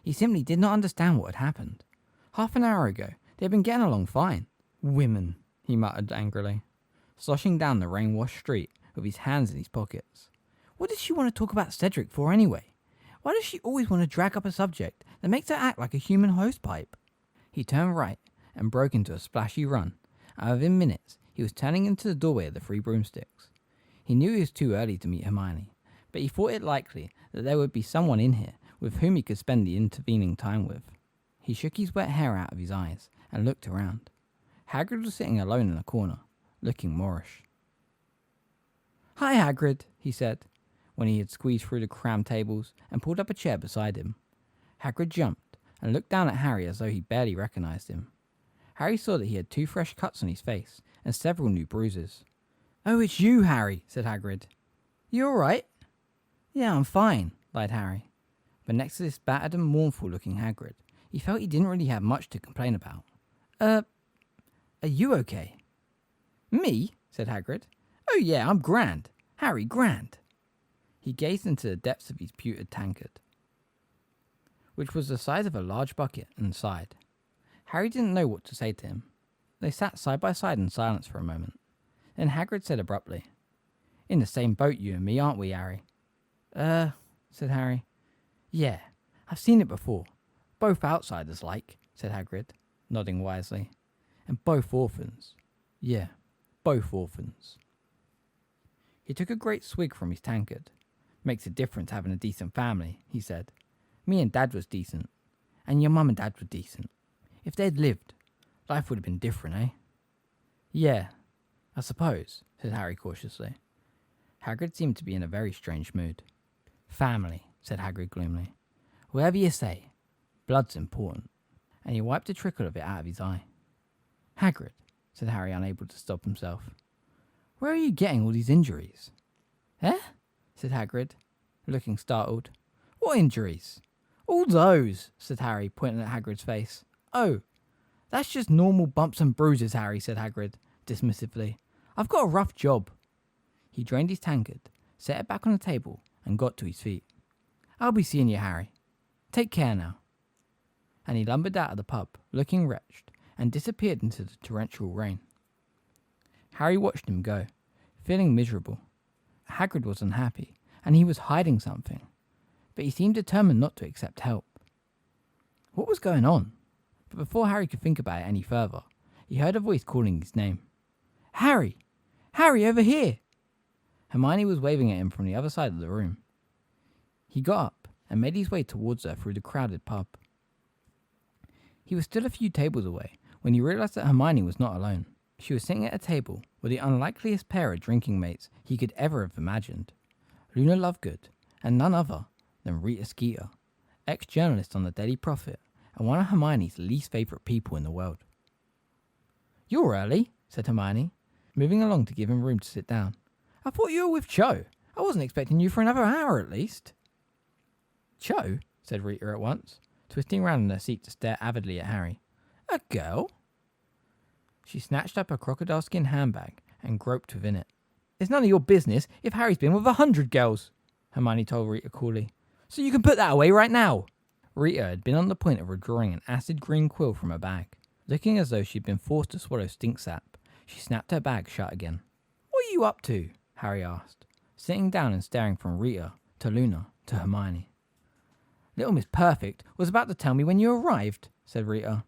Speaker 2: He simply did not understand what had happened. Half an hour ago, they had been getting along fine. Women, he muttered angrily, sloshing down the rain-washed street with his hands in his pockets. What does she want to talk about Cedric for anyway? Why does she always want to drag up a subject that makes her act like a human hosepipe? He turned right and broke into a splashy run, and within minutes he was turning into the doorway of the Three Broomsticks. He knew it was too early to meet Hermione, but he thought it likely that there would be someone in here with whom he could spend the intervening time with. He shook his wet hair out of his eyes and looked around. Hagrid was sitting alone in a corner, looking Moorish. Hi, Hagrid, he said, when he had squeezed through the crammed tables and pulled up a chair beside him. Hagrid jumped and looked down at Harry as though he barely recognised him. Harry saw that he had 2 fresh cuts on his face and several new bruises. Oh, it's you, Harry, said Hagrid. You all right? Yeah, I'm fine, lied Harry. But next to this battered and mournful-looking Hagrid, he felt he didn't really have much to complain about. Are you okay? Me? Said Hagrid. Oh yeah, I'm grand. Harry, grand. He gazed into the depths of his pewtered tankard, which was the size of a large bucket, and sighed. Harry didn't know what to say to him. They sat side by side in silence for a moment. Then Hagrid said abruptly, In the same boat, you and me, aren't we, Harry? Said Harry. Yeah, I've seen it before. Both outsiders like, said Hagrid, nodding wisely. And both orphans. Yeah, both orphans. He took a great swig from his tankard. Makes a difference having a decent family, he said. Me and Dad was decent. And your mum and Dad were decent. If they'd lived, life would have been different, eh? Yeah, I suppose, said Harry cautiously. Hagrid seemed to be in a very strange mood. Family, said Hagrid gloomily. Whatever you say, blood's important. And he wiped a trickle of it out of his eye. Hagrid, said Harry, unable to stop himself. Where are you getting all these injuries? Eh? Said Hagrid, looking startled. What injuries? All those, said Harry, pointing at Hagrid's face. Oh, that's just normal bumps and bruises, Harry, said Hagrid, dismissively. I've got a rough job. He drained his tankard, set it back on the table, and got to his feet. I'll be seeing you, Harry. Take care now. And he lumbered out of the pub, looking wretched, and disappeared into the torrential rain. Harry watched him go, feeling miserable. Hagrid was unhappy, and he was hiding something, but he seemed determined not to accept help. What was going on? But before Harry could think about it any further, he heard a voice calling his name. Harry! Harry, over here!
Speaker 1: Hermione was waving at him from the other side of the room. He got up and made his way towards her through the crowded pub. He was still a few tables away when he realised that Hermione was not alone. She was sitting at a table with the unlikeliest pair of drinking mates he could ever have imagined. Luna Lovegood, and none other than Rita Skeeter, ex-journalist on the Daily Prophet, and one of Hermione's least favourite people in the world. "You're early," said Hermione, moving along to give him room to sit down. "I thought you were with Cho. I wasn't expecting you for another hour at least." "Cho?" said Rita at once, twisting round in her seat to stare avidly at Harry. "A girl?" She snatched up a crocodile skin handbag and groped within it. "It's none of your business if Harry's been with 100 girls," Hermione told Rita coolly. "So you can put that away right now." Rita had been on the point of withdrawing an acid green quill from her bag. Looking as though she'd been forced to swallow stink sap, she snapped her bag shut again. "What are you up to?" Harry asked, sitting down and staring from Rita to Luna to Hermione. "Little Miss Perfect was about to tell me when you arrived," said Rita,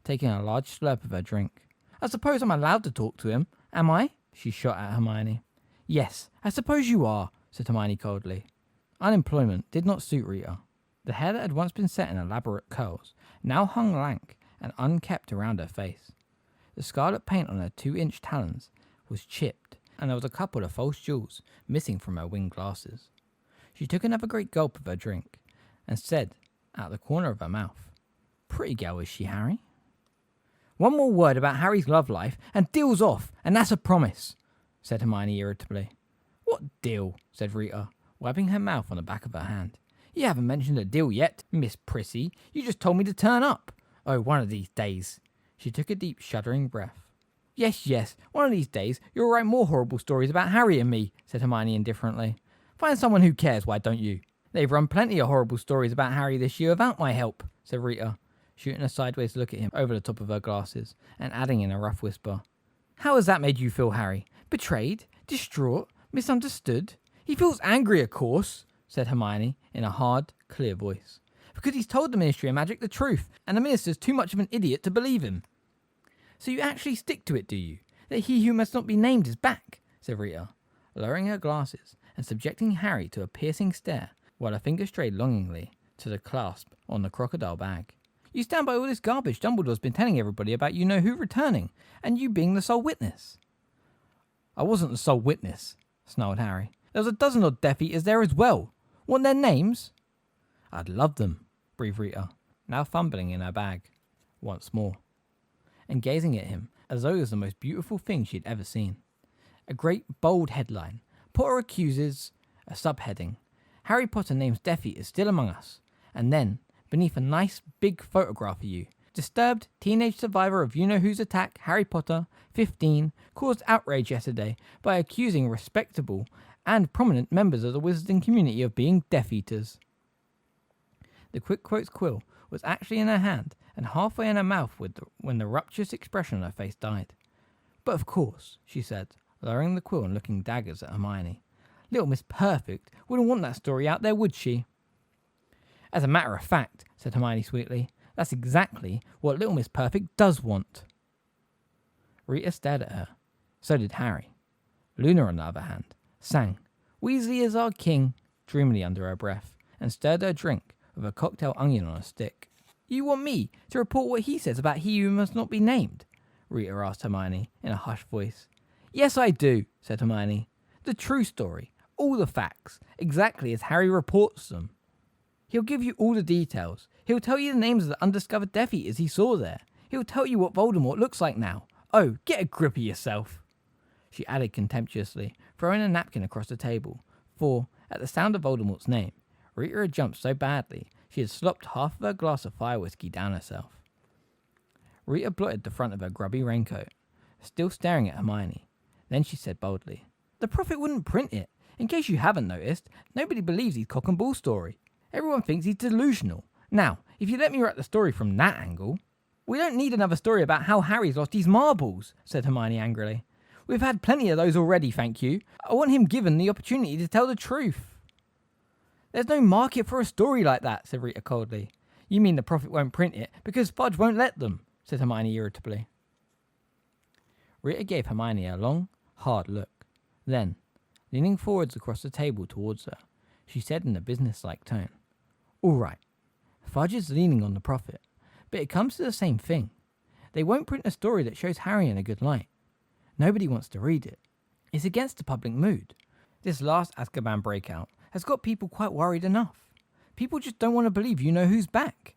Speaker 1: taking a large slurp of her drink. "I suppose I'm allowed to talk to him, am I?" she shot at Hermione. "Yes, I suppose you are," said Hermione coldly. Unemployment did not suit Rita. The hair that had once been set in elaborate curls now hung lank and unkempt around her face. The scarlet paint on her 2-inch talons was chipped, and there was a couple of false jewels missing from her winged glasses. She took another great gulp of her drink and said, out the corner of her mouth, "Pretty girl, is she, Harry?" "One more word about Harry's love life and deal's off, and that's a promise," said Hermione irritably. "What deal?" said Rita, wiping her mouth on the back of her hand. "You haven't mentioned a deal yet, Miss Prissy. You just told me to turn up. Oh, one of these days." She took a deep, shuddering breath. Yes, one of these days you'll write more horrible stories about Harry and me," said Hermione indifferently. "Find someone who cares, why don't you? They've run plenty of horrible stories about Harry this year without my help," said Rita, shooting a sideways look at him over the top of her glasses, and adding in a rough whisper, "How has that made you feel, Harry? Betrayed? Distraught? Misunderstood? He feels angry, of course," said Hermione in a hard, clear voice, "because he's told the Ministry of Magic the truth, and the Minister's too much of an idiot to believe him." "So you actually stick to it, do you? That he who must not be named is back?" said Rita, lowering her glasses and subjecting Harry to a piercing stare, while her finger strayed longingly to the clasp on the crocodile bag. "You stand by all this garbage Dumbledore's been telling everybody about you-know-who returning, and you being the sole witness." "I wasn't the sole witness," snarled Harry. "There was a dozen odd Death Eaters there as well. Want their names?" "I'd love them," breathed Rita, now fumbling in her bag once more, and gazing at him as though it was the most beautiful thing she'd ever seen. A great, bold headline. Potter accuses, a subheading. Harry Potter names Death Eaters still among us. And then, beneath a nice, big photograph of you, disturbed teenage survivor of you-know-who's attack, Harry Potter, 15, caused outrage yesterday by accusing respectable and prominent members of the wizarding community of being Death Eaters. The quick quotes quill was actually in her hand and halfway in her mouth when the rapturous expression on her face died. "But of course," she said, lowering the quill and looking daggers at Hermione, "Little Miss Perfect wouldn't want that story out there, would she?" "As a matter of fact," said Hermione sweetly, "that's exactly what Little Miss Perfect does want." Rita stared at her. So did Harry. Luna, on the other hand, sang "Weasley is our king" dreamily under her breath and stirred her drink with a cocktail onion on a stick. "You want me to report what he says about he who must not be named?" Rita asked Hermione in a hushed voice. "Yes, I do," said Hermione. "The true story, all the facts, exactly as Harry reports them. He'll give you all the details. He'll tell you the names of the undiscovered Death Eaters he saw there. He'll tell you what Voldemort looks like now. Oh, get a grip of yourself," she added contemptuously, throwing a napkin across the table, for, at the sound of Voldemort's name, Rita had jumped so badly she had slopped half of her glass of fire whiskey down herself. Rita blotted the front of her grubby raincoat, still staring at Hermione. Then she said boldly, "The Prophet wouldn't print it. In case you haven't noticed, nobody believes his cock and bull story. Everyone thinks he's delusional. Now, if you let me write the story from that angle..." "We don't need another story about how Harry's lost his marbles," said Hermione angrily. "We've had plenty of those already, thank you. I want him given the opportunity to tell the truth." "There's no market for a story like that," said Rita coldly. "You mean the Prophet won't print it because Fudge won't let them," said Hermione irritably. Rita gave Hermione a long, hard look. Then, Leaning forwards across the table towards her, she said in a businesslike tone, "All right, Fudge is leaning on the profit, but it comes to the same thing. They won't print a story that shows Harry in a good light. Nobody wants to read it. It's against the public mood. This last Azkaban breakout has got people quite worried enough. People just don't want to believe you know who's back."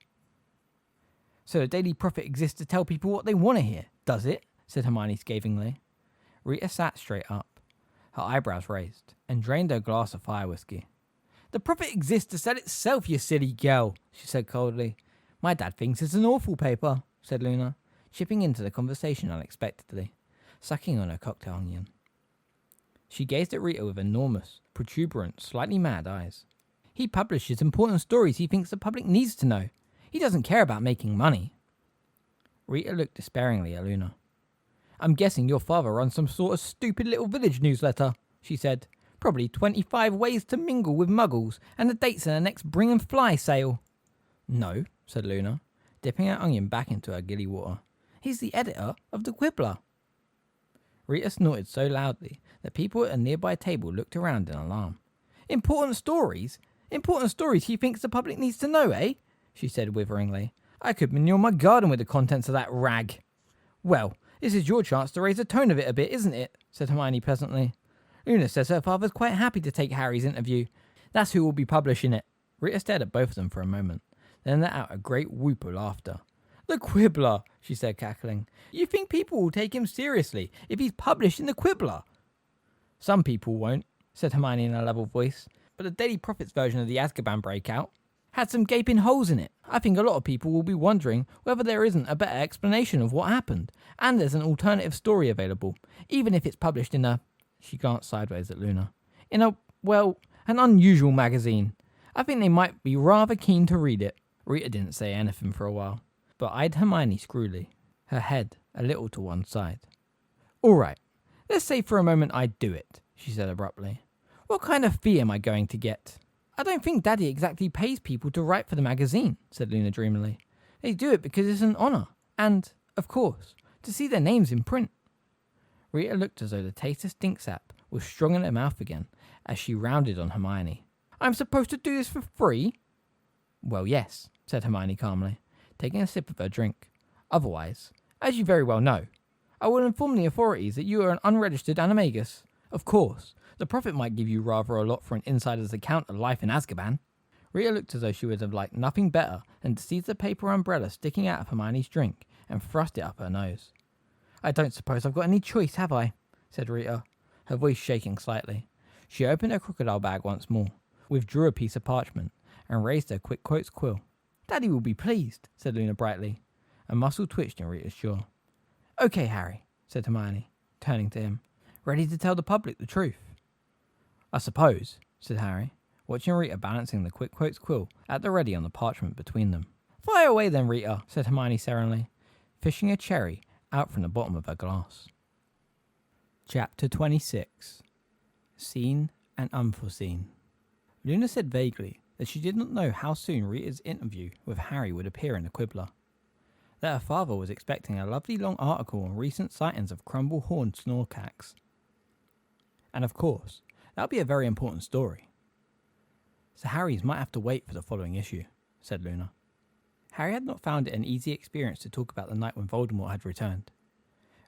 Speaker 1: "So the Daily Prophet exists to tell people what they want to hear, does it?" said Hermione scathingly. Rita sat straight up, her eyebrows raised, and drained her glass of fire whiskey. "The Prophet exists to sell itself, you silly girl," she said coldly. "My dad thinks it's an awful paper," said Luna, chipping into the conversation unexpectedly, sucking on her cocktail onion. She gazed at Rita with enormous, protuberant, slightly mad eyes. "He publishes important stories he thinks the public needs to know. He doesn't care about making money." Rita looked despairingly at Luna. "I'm guessing your father runs some sort of stupid little village newsletter," she said. "Probably 25 ways to mingle with muggles and the dates of the next Bring and Fly sale." "No," said Luna, dipping her onion back into her gilly water. "He's the editor of the Quibbler." Rita snorted so loudly that people at a nearby table looked around in alarm. Important stories he thinks the public needs to know, eh?" she said witheringly. "I could manure my garden with the contents of that rag." "Well, this is your chance to raise the tone of it a bit, isn't it?" said Hermione pleasantly. "Luna says her father's quite happy to take Harry's interview. That's who will be publishing it." Rita stared at both of them for a moment, then let out a great whoop of laughter. "The Quibbler," she said, cackling. "You think people will take him seriously if he's published in the Quibbler?" "Some people won't," said Hermione in a level voice, "but the Daily Prophet's version of the Azkaban breakout had some gaping holes in it. I think a lot of people will be wondering whether there isn't a better explanation of what happened, and there's an alternative story available, even if it's published in a..." She glanced sideways at Luna. An unusual magazine. I think they might be rather keen to read it." Rita didn't say anything for a while, but eyed Hermione screwily, her head a little to one side. "All right, let's say for a moment I do it," she said abruptly. "What kind of fee am I going to get?" "I don't think Daddy exactly pays people to write for the magazine," said Luna dreamily. "They do it because it's an honour, and, of course, to see their names in print." Rita looked as though the taste of stink sap was strong in her mouth again as she rounded on Hermione. "I'm supposed to do this for free?" "Well, yes," said Hermione calmly, taking a sip of her drink. "Otherwise, as you very well know, I will inform the authorities that you are an unregistered animagus. Of course, the Prophet might give you rather a lot for an insider's account of life in Azkaban." Rita looked as though she would have liked nothing better than to seize the paper umbrella sticking out of Hermione's drink and thrust it up her nose. "I don't suppose I've got any choice, have I?" said Rita, her voice shaking slightly. She opened her crocodile bag once more, withdrew a piece of parchment, and raised her quick quotes quill. "Daddy will be pleased," said Luna brightly. A muscle twitched in Rita's jaw. "Okay, Harry," said Hermione, turning to him. "Ready to tell the public the truth?" "I suppose," said Harry, watching Rita balancing the quick quotes quill at the ready on the parchment between them. "Fire away then, Rita," said Hermione serenely, fishing a cherry out from the bottom of her glass. Chapter 26. Seen and Unforeseen. Luna said vaguely that she did not know how soon Rita's interview with Harry would appear in the Quibbler. That her father was expecting a lovely long article on recent sightings of crumble-horned snorkax. And of course, that would be a very important story. "So Harry's might have to wait for the following issue," said Luna. Harry had not found it an easy experience to talk about the night when Voldemort had returned.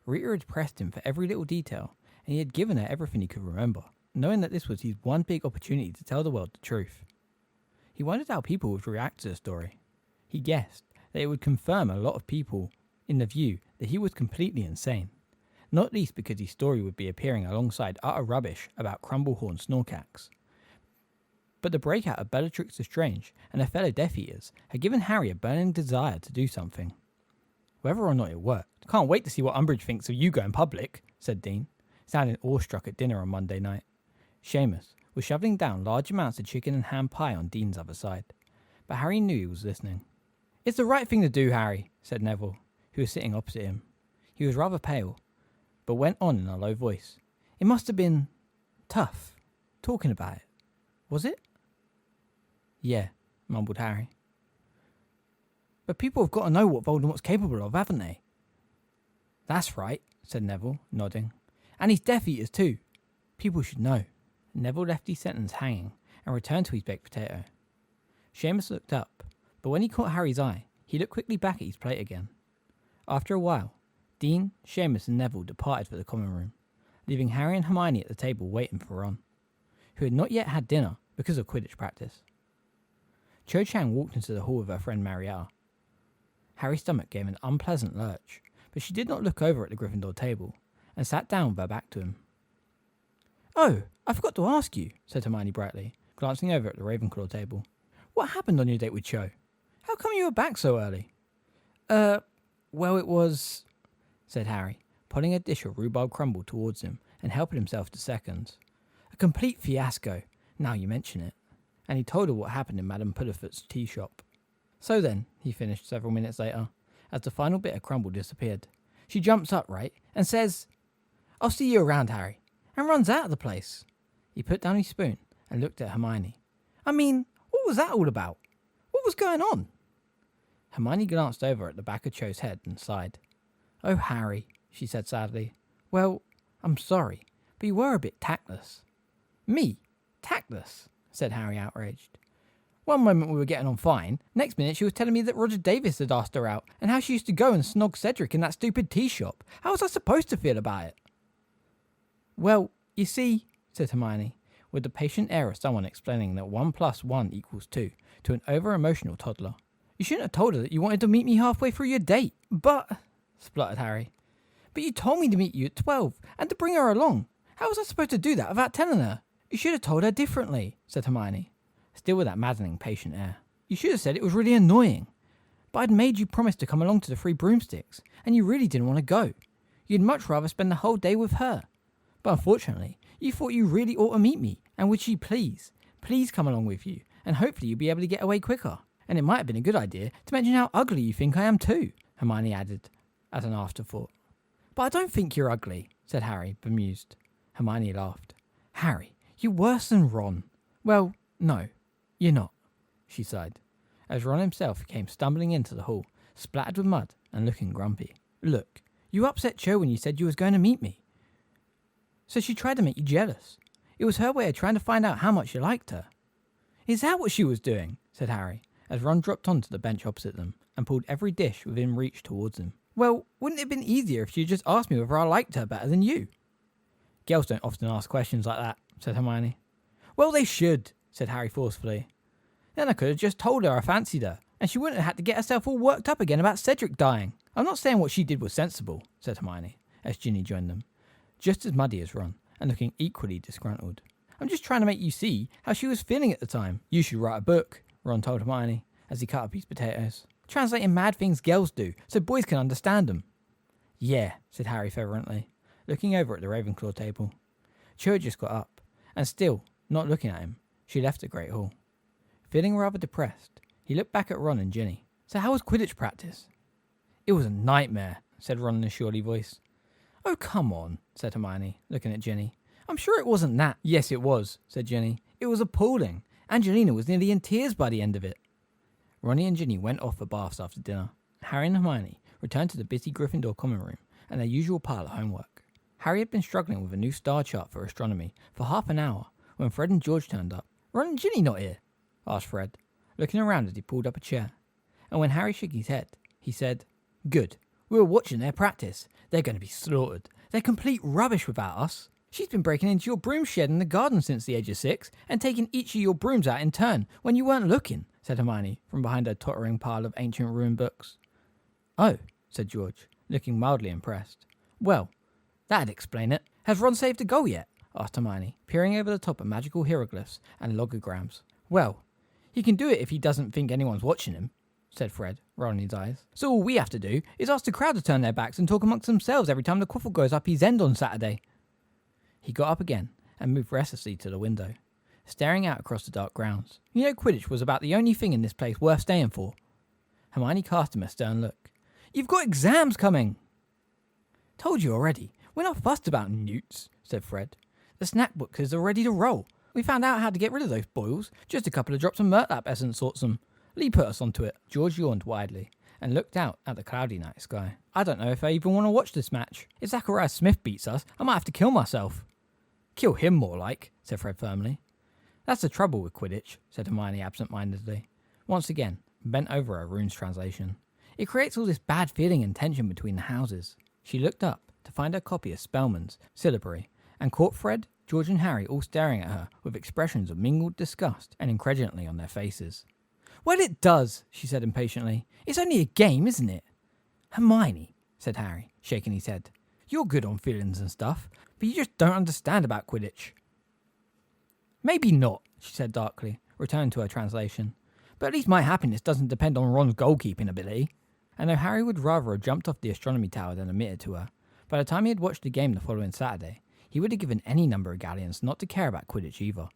Speaker 1: Rita had pressed him for every little detail, and he had given her everything he could remember, knowing that this was his one big opportunity to tell the world the truth. He wondered how people would react to the story. He guessed that it would confirm a lot of people in the view that he was completely insane, not least because his story would be appearing alongside utter rubbish about crumble-horned snorkax. But the breakout of Bellatrix Lestrange and her fellow Death Eaters had given Harry a burning desire to do something. "Whether or not it worked, can't wait to see what Umbridge thinks of you going public," said Dean, sounding awestruck at dinner on Monday night. Seamus was shoveling down large amounts of chicken and ham pie on Dean's other side, but Harry knew he was listening. "It's the right thing to do, Harry," said Neville, who was sitting opposite him. He was rather pale, but went on in a low voice. "It must have been tough, talking about it. Was it?" "Yeah," mumbled Harry. "But people have got to know what Voldemort's capable of, haven't they?" "That's right," said Neville, nodding. "And he's Death Eaters too. People should know." Neville left his sentence hanging and returned to his baked potato. Seamus looked up, but when he caught Harry's eye, he looked quickly back at his plate again. After a while, Dean, Seamus and Neville departed for the common room, leaving Harry and Hermione at the table waiting for Ron, who had not yet had dinner because of Quidditch practice. Cho Chang walked into the hall with her friend Marietta. Harry's stomach gave an unpleasant lurch, but she did not look over at the Gryffindor table, and sat down with her back to him. "Oh, I forgot to ask you," said Hermione brightly, glancing over at the Ravenclaw table. "What happened on your date with Cho? How come you were back so early?" Well, it was," said Harry, pulling a dish of rhubarb crumble towards him and helping himself to seconds. "A complete fiasco, now you mention it." And he told her what happened in Madame Puddifoot's tea shop. "So then," he finished several minutes later, as the final bit of crumble disappeared, "she jumps up, right, and says, 'I'll see you around, Harry,' and runs out of the place." He put down his spoon and looked at Hermione. "I mean, what was that all about? What was going on?" Hermione glanced over at the back of Cho's head and sighed. "Oh, Harry," she said sadly. "Well, I'm sorry, but you were a bit tactless." "Me? Tactless?" said Harry, outraged. "One moment we were getting on fine, next minute she was telling me that Roger Davis had asked her out, and how she used to go and snog Cedric in that stupid tea shop. How was I supposed to feel about it?" "Well, you see," said Hermione, with the patient air of someone explaining that 1 + 1 = 2 to an over-emotional toddler. "You shouldn't have told her that you wanted to meet me halfway through your date." "But," spluttered Harry, "but you told me to meet you at 12 and to bring her along. How was I supposed to do that without telling her?" "You should have told her differently," said Hermione, still with that maddening patient air. "You should have said it was really annoying. But I'd made you promise to come along to the Free Broomsticks, and you really didn't want to go. You'd much rather spend the whole day with her. But unfortunately, you thought you really ought to meet me, and would she please come along with you, and hopefully you'll be able to get away quicker. And it might have been a good idea to mention how ugly you think I am too," Hermione added, as an afterthought. "But I don't think you're ugly," said Harry, bemused. Hermione laughed. "Harry, you're worse than Ron." "Well, no, you're not," she sighed, as Ron himself came stumbling into the hall, splattered with mud and looking grumpy. "Look, you upset Cho when you said you was going to meet me. So she tried to make you jealous. It was her way of trying to find out how much you liked her." "Is that what she was doing?" said Harry, as Ron dropped onto the bench opposite them and pulled every dish within reach towards him. "Well, wouldn't it have been easier if she had just asked me whether I liked her better than you?" "Girls don't often ask questions like that," said Hermione. "Well, they should," said Harry forcefully. "Then I could have just told her I fancied her, and she wouldn't have had to get herself all worked up again about Cedric dying." "I'm not saying what she did was sensible," said Hermione, as Ginny joined them, just as muddy as Ron, and looking equally disgruntled. "I'm just trying to make you see how she was feeling at the time." "You should write a book," Ron told Hermione, as he cut up his potatoes. "Translating mad things girls do, so boys can understand them." "Yeah," said Harry fervently, looking over at the Ravenclaw table. Cho had just got up, and still, not looking at him, she left the Great Hall. Feeling rather depressed, he looked back at Ron and Ginny. "So how was Quidditch practice?" "It was a nightmare," said Ron in a surly voice. "Oh, come on," said Hermione, looking at Ginny. "I'm sure it wasn't that." "Yes, it was," said Ginny. "It was appalling. Angelina was nearly in tears by the end of it." Ronnie and Ginny went off for baths after dinner. Harry and Hermione returned to the busy Gryffindor common room and their usual pile of homework. Harry had been struggling with a new star chart for astronomy for half an hour when Fred and George turned up. "Ron and Ginny not here?" asked Fred, looking around as he pulled up a chair. And when Harry shook his head, he said, "Good. We were watching their practice. They're going to be slaughtered. They're complete rubbish without us. She's been breaking into your broom shed in the garden since the age of 6 and taking each of your brooms out in turn when you weren't looking," said Hermione from behind her tottering pile of ancient ruined books. "Oh," said George, looking mildly impressed. "Well, that'd explain it. Has Ron saved a goal yet?" asked Hermione, peering over the top of magical hieroglyphs and logograms. "Well, he can do it if he doesn't think anyone's watching him," said Fred, rolling his eyes. "So all we have to do is ask the crowd to turn their backs and talk amongst themselves every time the quaffle goes up his end on Saturday." He got up again and moved restlessly to the window, staring out across the dark grounds. "You know, Quidditch was about the only thing in this place worth staying for." Hermione cast him a stern look. "You've got exams coming." "Told you already. We're not fussed about newts," said Fred. "The snack boxes are ready to roll. We found out how to get rid of those boils. Just a couple of drops of Murtlap essence sorts them. Lee put us onto it." George yawned widely and looked out at the cloudy night sky. "I don't know if I even want to watch this match. If Zachariah Smith beats us, I might have to kill myself."
Speaker 2: Kill him more like, said Fred firmly. That's the trouble with Quidditch, said Hermione absent-mindedly, once again bent over her runes translation. It creates all this bad feeling and tension between the houses. She looked up to find her copy of Spellman's syllabary and caught Fred, George and Harry all staring at her with expressions of mingled disgust and incredulity on their faces. Well, it does, she said impatiently. It's only a game, isn't it? Hermione, said Harry, shaking his head. You're good on feelings and stuff, but you just don't understand about Quidditch. Maybe not, she said darkly, returning to her translation. But at least my happiness doesn't depend on Ron's goalkeeping ability. And though Harry would rather have jumped off the astronomy tower than admit it to her, by the time he had watched the game the following Saturday, he would have given any number of galleons not to care about Quidditch either.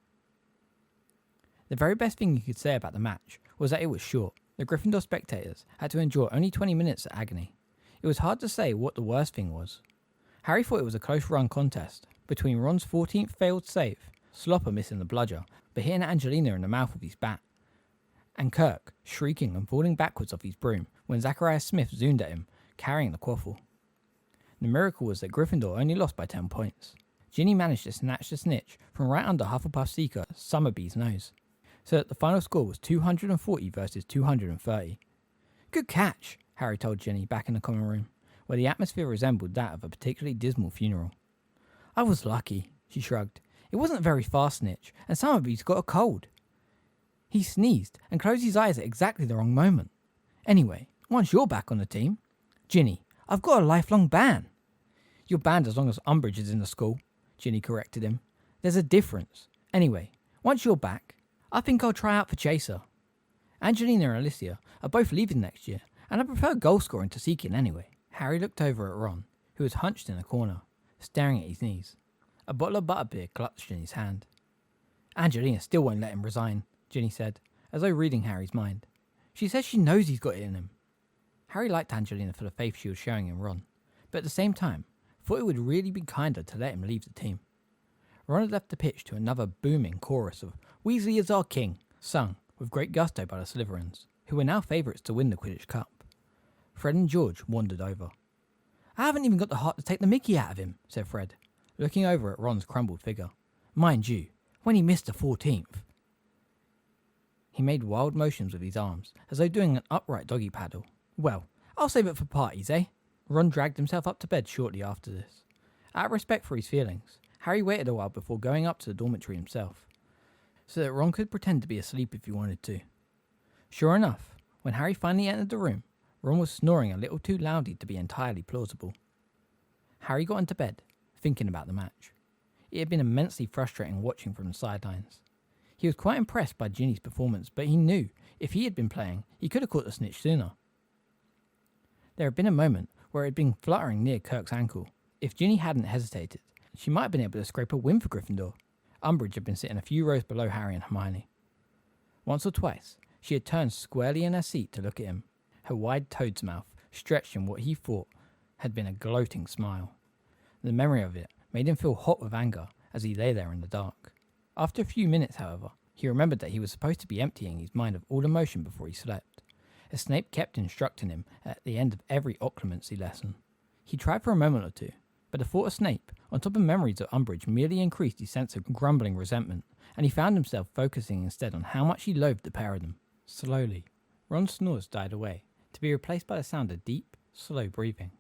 Speaker 2: The very best thing you could say about the match was that it was short. The Gryffindor spectators had to endure only 20 minutes of agony. It was hard to say what the worst thing was. Harry thought it was a close-run contest between Ron's 14th failed save, Slopper missing the bludger, but hitting Angelina in the mouth with his bat, and Kirk shrieking and falling backwards off his broom when Zachariah Smith zoomed at him, carrying the quaffle. The miracle was that Gryffindor only lost by 10 points. Ginny managed to snatch the snitch from right under Hufflepuff Seeker Summerbee's nose, so that the final score was 240 versus 230. Good catch, Harry told Ginny back in the common room, where the atmosphere resembled that of a particularly dismal funeral. I was lucky, she shrugged. It wasn't a very fast snitch, and Summerbee's got a cold. He sneezed and closed his eyes at exactly the wrong moment. Anyway, once you're back on the team... Ginny, I've got a lifelong ban. You're banned as long as Umbridge is in the school, Ginny corrected him. There's a difference. Anyway, once you're back, I think I'll try out for Chaser. Angelina and Alicia are both leaving next year, and I prefer goal scoring to seeking anyway. Harry looked over at Ron, who was hunched in a corner, staring at his knees. A bottle of butterbeer clutched in his hand. Angelina still won't let him resign, Ginny said, as though reading Harry's mind. She says she knows he's got it in him. Harry liked Angelina for the faith she was showing in Ron, but at the same time, thought it would really be kinder to let him leave the team. Ron had left the pitch to another booming chorus of Weasley is our king, sung with great gusto by the Slytherins, who were now favourites to win the Quidditch Cup. Fred and George wandered over. I haven't even got the heart to take the mickey out of him, said Fred, looking over at Ron's crumbled figure. Mind you, when he missed the 14th. He made wild motions with his arms, as though doing an upright doggy paddle. Well, I'll save it for parties, eh? Ron dragged himself up to bed shortly after this. Out of respect for his feelings, Harry waited a while before going up to the dormitory himself, so that Ron could pretend to be asleep if he wanted to. Sure enough, when Harry finally entered the room, Ron was snoring a little too loudly to be entirely plausible. Harry got into bed, thinking about the match. It had been immensely frustrating watching from the sidelines. He was quite impressed by Ginny's performance, but he knew if he had been playing, he could have caught the snitch sooner. There had been a moment where it had been fluttering near Kirk's ankle. If Ginny hadn't hesitated, she might have been able to scrape a win for Gryffindor. Umbridge had been sitting a few rows below Harry and Hermione. Once or twice, she had turned squarely in her seat to look at him, her wide toad's mouth stretched in what he thought had been a gloating smile. The memory of it made him feel hot with anger as he lay there in the dark. After a few minutes, however, he remembered that he was supposed to be emptying his mind of all emotion before he slept, as Snape kept instructing him at the end of every occlumency lesson. He tried for a moment or two, but the thought of Snape, on top of memories of Umbridge, merely increased his sense of grumbling resentment, and he found himself focusing instead on how much he loathed the pair of them. Slowly, Ron's snores died away, to be replaced by the sound of deep, slow breathing.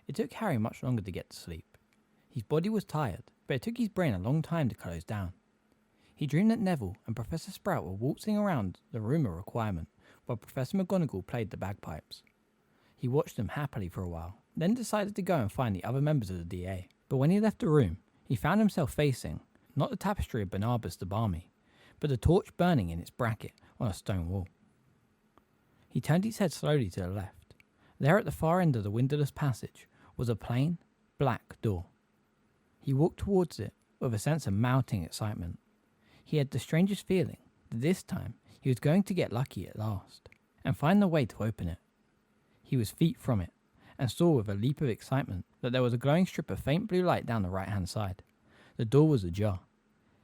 Speaker 2: It took Harry much longer to get to sleep. His body was tired, but it took his brain a long time to close down. He dreamed that Neville and Professor Sprout were waltzing around the room of requirement, while Professor McGonagall played the bagpipes. He watched them happily for a while, then decided to go and find the other members of the DA. But when he left the room, he found himself facing, not the tapestry of Barnabas the Balmy, but the torch burning in its bracket on a stone wall. He turned his head slowly to the left. There at the far end of the windowless passage was a plain, black door. He walked towards it with a sense of mounting excitement. He had the strangest feeling that this time he was going to get lucky at last, and find the way to open it. He was feet from it, and saw with a leap of excitement that there was a glowing strip of faint blue light down the right-hand side. The door was ajar.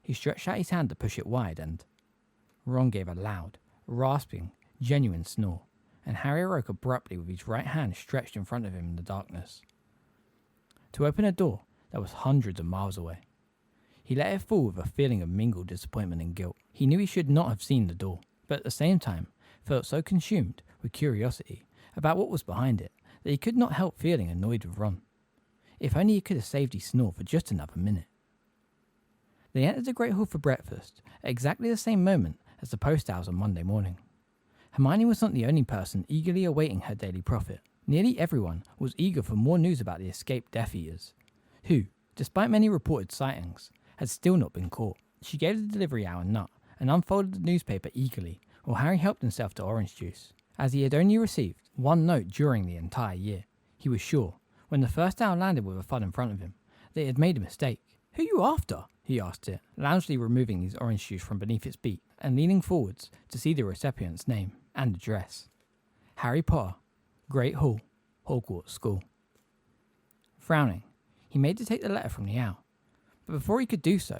Speaker 2: He stretched out his hand to push it wide, and... Ron gave a loud, rasping, genuine snore, and Harry awoke abruptly with his right hand stretched in front of him in the darkness. To open a door that was hundreds of miles away.
Speaker 1: He let it fall with a feeling of mingled disappointment and guilt. He knew he should not have seen the door, but at the same time felt so consumed with curiosity about what was behind it that he could not help feeling annoyed with Ron. If only he could have saved his snore for just another minute. They entered the Great Hall for breakfast at exactly the same moment as the post hours on Monday morning. Hermione was not the only person eagerly awaiting her daily prophet. Nearly everyone was eager for more news about the escaped Death Eaters, who, despite many reported sightings, had still not been caught. She gave the delivery hour a nut and unfolded the newspaper eagerly, while Harry helped himself to orange juice. As he had only received one note during the entire year, he was sure, when the first hour landed with a thud in front of him, that he had made a mistake. "Who you after?" he asked it, loungily removing his orange juice from beneath its beak and leaning forwards to see the recipient's name and address. Harry Potter, Great Hall, Hogwarts School. Frowning, he made to take the letter from the owl, but before he could do so,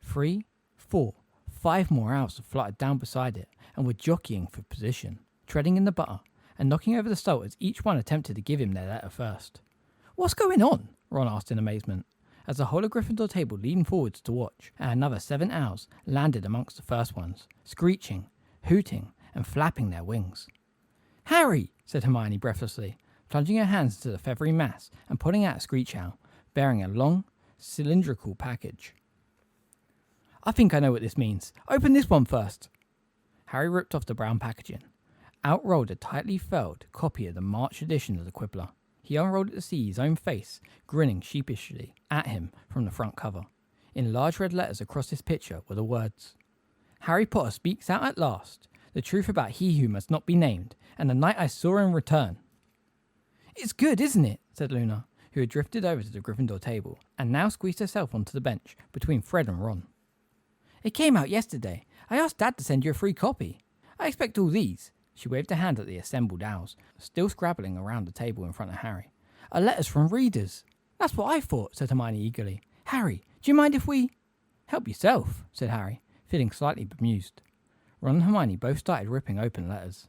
Speaker 1: 3, 4, 5 more owls had fluttered down beside it and were jockeying for position, treading in the butter and knocking over the salt as each one attempted to give him their letter first. "What's going on?" Ron asked in amazement, as the whole of Gryffindor table leaned forwards to watch, and another 7 owls landed amongst the first ones, screeching, hooting, and flapping their wings. "Harry!" said Hermione breathlessly, plunging her hands into the feathery mass and pulling out a screech owl, bearing a long, cylindrical package. "I think I know what this means. Open this one first." Harry ripped off the brown packaging. Out rolled a tightly furled copy of the March edition of the Quibbler. He unrolled it to see his own face, grinning sheepishly at him from the front cover. In large red letters across this picture were the words, "Harry Potter speaks out at last. The truth about he who must not be named, and the night I saw him return." "It's good, isn't it?" said Luna, who had drifted over to the Gryffindor table, and now squeezed herself onto the bench between Fred and Ron. "It came out yesterday. I asked Dad to send you a free copy. I expect all these," she waved a hand at the assembled owls, still scrabbling around the table in front of Harry, "are letters from readers." "That's what I thought," said Hermione eagerly. "Harry, do you mind if we—" "Help yourself," said Harry, feeling slightly bemused. Ron and Hermione both started ripping open letters.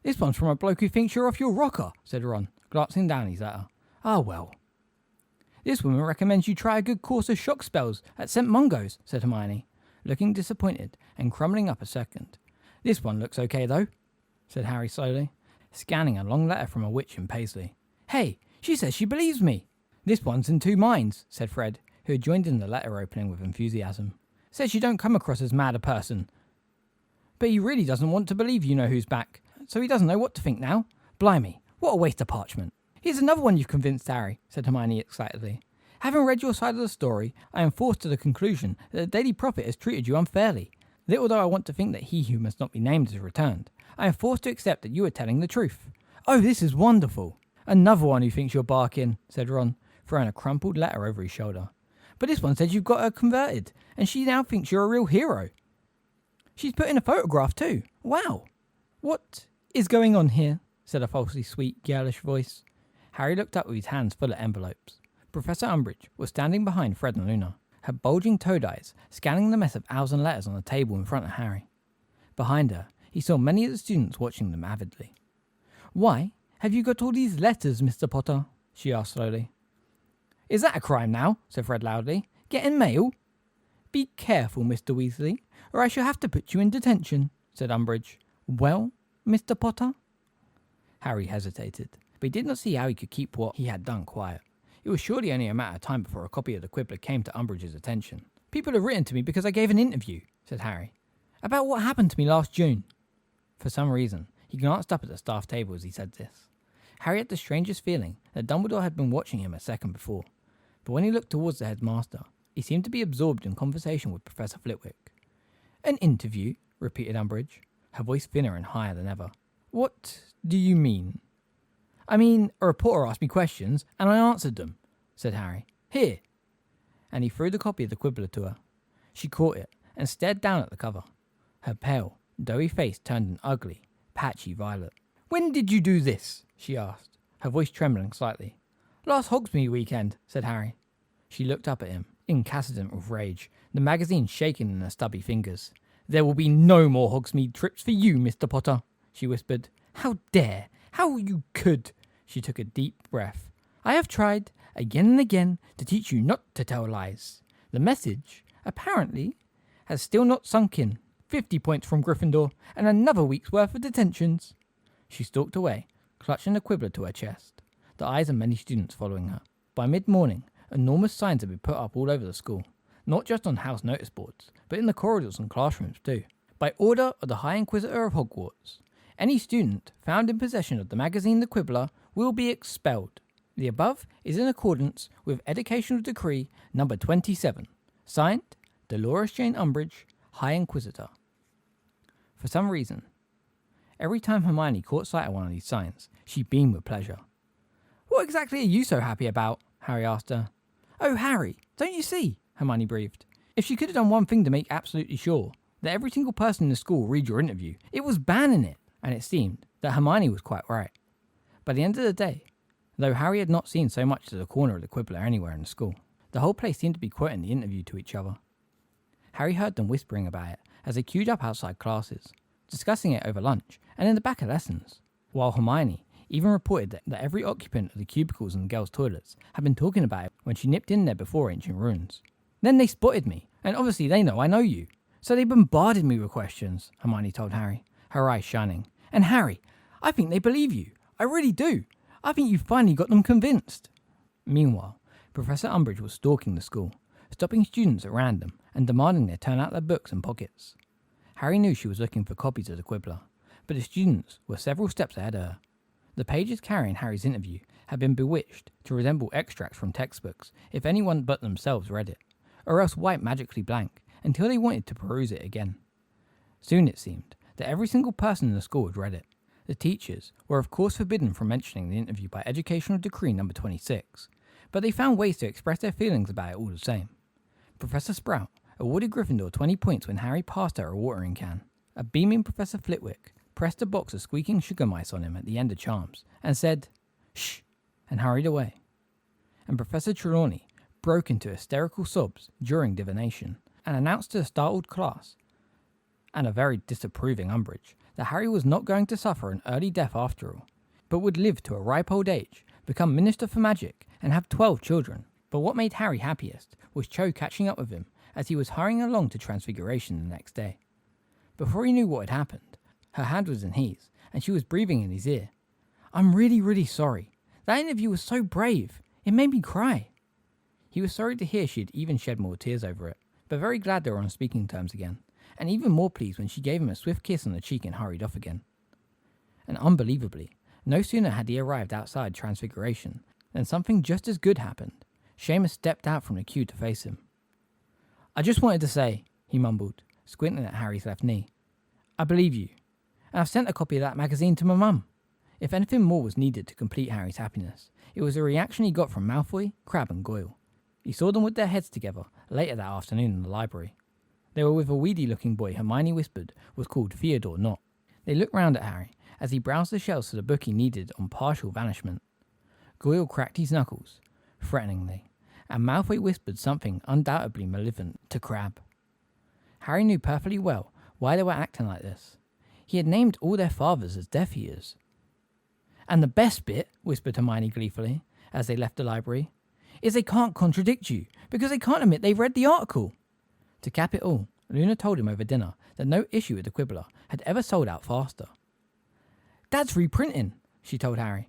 Speaker 1: "This one's from a bloke who thinks you're off your rocker," said Ron, glancing down his letter. "Ah, well." "This woman recommends you try a good course of shock spells at St. Mungo's," said Hermione, looking disappointed and crumbling up a second. "This one looks okay, though," said Harry slowly, scanning a long letter from a witch in Paisley. "Hey, she says she believes me." "This one's in 2 minds," said Fred, who had joined in the letter opening with enthusiasm. "Says you don't come across as mad a person. But he really doesn't want to believe you know who's back, so he doesn't know what to think now. Blimey, what a waste of parchment." "Here's another one you've convinced, Harry," said Hermione excitedly. "Having read your side of the story, I am forced to the conclusion that the Daily Prophet has treated you unfairly. Little though I want to think that he who must not be named has returned, I am forced to accept that you are telling the truth." "Oh, this is wonderful." "Another one who thinks you're barking," said Ron, throwing a crumpled letter over his shoulder. "But this one says you've got her converted, and she now thinks you're a real hero. She's put in a photograph too. Wow." "What is going on here?" said a falsely sweet, girlish voice. Harry looked up with his hands full of envelopes. Professor Umbridge was standing behind Fred and Luna, her bulging toad eyes scanning the mess of owls and letters on the table in front of Harry. Behind her, he saw many of the students watching them avidly. "Why have you got all these letters, Mr. Potter?" she asked slowly. "Is that a crime now?" said Fred loudly. "Getting mail?" "Be careful, Mr. Weasley, or I shall have to put you in detention," said Umbridge. "Well, Mr. Potter?" Harry hesitated, but he did not see how he could keep what he had done quiet. It was surely only a matter of time before a copy of the Quibbler came to Umbridge's attention. "People have written to me because I gave an interview," said Harry, "about what happened to me last June." For some reason, he glanced up at the staff table as he said this. Harry had the strangest feeling that Dumbledore had been watching him a second before, but when he looked towards the headmaster, he seemed to be absorbed in conversation with Professor Flitwick. "An interview?" repeated Umbridge, her voice thinner and higher than ever. "What do you mean?" "I mean, a reporter asked me questions, and I answered them," said Harry. "Here." And he threw the copy of the Quibbler to her. She caught it and stared down at the cover. Her pale, doughy face turned an ugly, patchy violet. "When did you do this?" she asked, her voice trembling slightly. "Last Hogsmeade weekend," said Harry. She looked up at him, incandescent with rage, the magazine shaking in her stubby fingers. "There will be no more Hogsmeade trips for you, Mr. Potter," she whispered. "How dare! How you could!" She took a deep breath. "I have tried, again and again, to teach you not to tell lies. The message,
Speaker 2: apparently has still not sunk in. 50 points from Gryffindor and another week's worth of detentions. She stalked away, clutching the quibbler to her chest, the eyes of many students following her. By mid-morning, enormous signs had been put up all over the school, not just on house notice boards, but in the corridors and classrooms too. By order of the High Inquisitor of Hogwarts, any student found in possession of the magazine The Quibbler will be expelled. The above is in accordance with Educational Decree number 27, signed Dolores Jane Umbridge, High Inquisitor. For some reason, every time Hermione caught sight of one of these signs, she beamed with pleasure. "What exactly are you so happy about?" Harry asked her. "Oh, Harry, don't you see?" Hermione breathed. "If she could have done one thing to make absolutely sure that every single person in the school read your interview, it was banning it." And it seemed that Hermione was quite right. By the end of the day, though Harry had not seen so much as a corner of the Quibbler anywhere in the school, the whole place seemed to be quoting the interview to each other. Harry heard them whispering about it as they queued up outside classes, discussing it over lunch and in the back of lessons, while Hermione even reported that every occupant of the cubicles and the girls' toilets had been talking about it when she nipped in there before ancient runes. "Then they spotted me, and obviously they know I know you, so they bombarded me with questions," Hermione told Harry, her eyes shining. "And Harry, I think they believe you. I really do. I think you finally got them convinced." Meanwhile, Professor Umbridge was stalking the school, stopping students at random and demanding they turn out their books and pockets. Harry knew she was looking for copies of the Quibbler, but the students were several steps ahead of her. The pages carrying Harry's interview had been bewitched to resemble extracts from textbooks if anyone but themselves read it, or else wiped magically blank until they wanted to peruse it again. Soon it seemed that every single person in the school had read it. The teachers were of course forbidden from mentioning the interview by Educational Decree number 26, but they found ways to express their feelings about it all the same. Professor Sprout awarded Gryffindor 20 points when Harry passed her a watering can. A beaming Professor Flitwick pressed a box of squeaking sugar mice on him at the end of charms and said, "Shh," and hurried away. And Professor Trelawney broke into hysterical sobs during divination and announced to the startled class and a very disapproving Umbridge that Harry was not going to suffer an early death after all, but would live to a ripe old age, become Minister for Magic, and have 12 children. But what made Harry happiest was Cho catching up with him as he was hurrying along to Transfiguration the next day. Before he knew what had happened, her hand was in his, and she was breathing in his ear. "I'm really, really sorry. That interview was so brave. It made me cry." He was sorry to hear she had even shed more tears over it, but very glad they were on speaking terms again, and even more pleased when she gave him a swift kiss on the cheek and hurried off again. And unbelievably, no sooner had he arrived outside Transfiguration than something just as good happened. Seamus stepped out from the queue to face him. "I just wanted to say," he mumbled, squinting at Harry's left knee, "I believe you, and I've sent a copy of that magazine to my mum." If anything more was needed to complete Harry's happiness, it was the reaction he got from Malfoy, Crabbe and Goyle. He saw them with their heads together later that afternoon in the library. They were with a weedy-looking boy Hermione whispered was called Theodore Knott. They looked round at Harry as he browsed the shelves for the book he needed on partial vanishment. Goyle cracked his knuckles, threateningly, and Malfoy whispered something undoubtedly malevolent to Crabbe. Harry knew perfectly well why they were acting like this. He had named all their fathers as Death Eaters. "And the best bit," whispered Hermione gleefully, as they left the library, "is they can't contradict you, because they can't admit they've read the article." To cap it all, Luna told him over dinner that no issue with the Quibbler had ever sold out faster. "Dad's reprinting," she told Harry,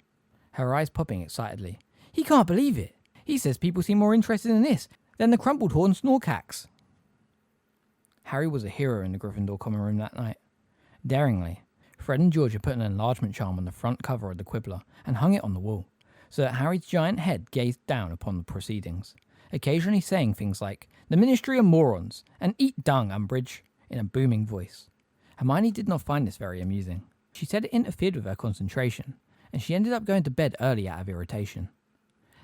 Speaker 2: her eyes popping excitedly. "He can't believe it. He says people seem more interested in this than the crumpled horn Snorkax." Harry was a hero in the Gryffindor common room that night. Daringly, Fred and George had put an enlargement charm on the front cover of the Quibbler and hung it on the wall, so that Harry's giant head gazed down upon the proceedings, occasionally saying things like, "The Ministry of Morons," and "Eat dung, Umbridge," in a booming voice. Hermione did not find this very amusing. She said it interfered with her concentration, and she ended up going to bed early out of irritation.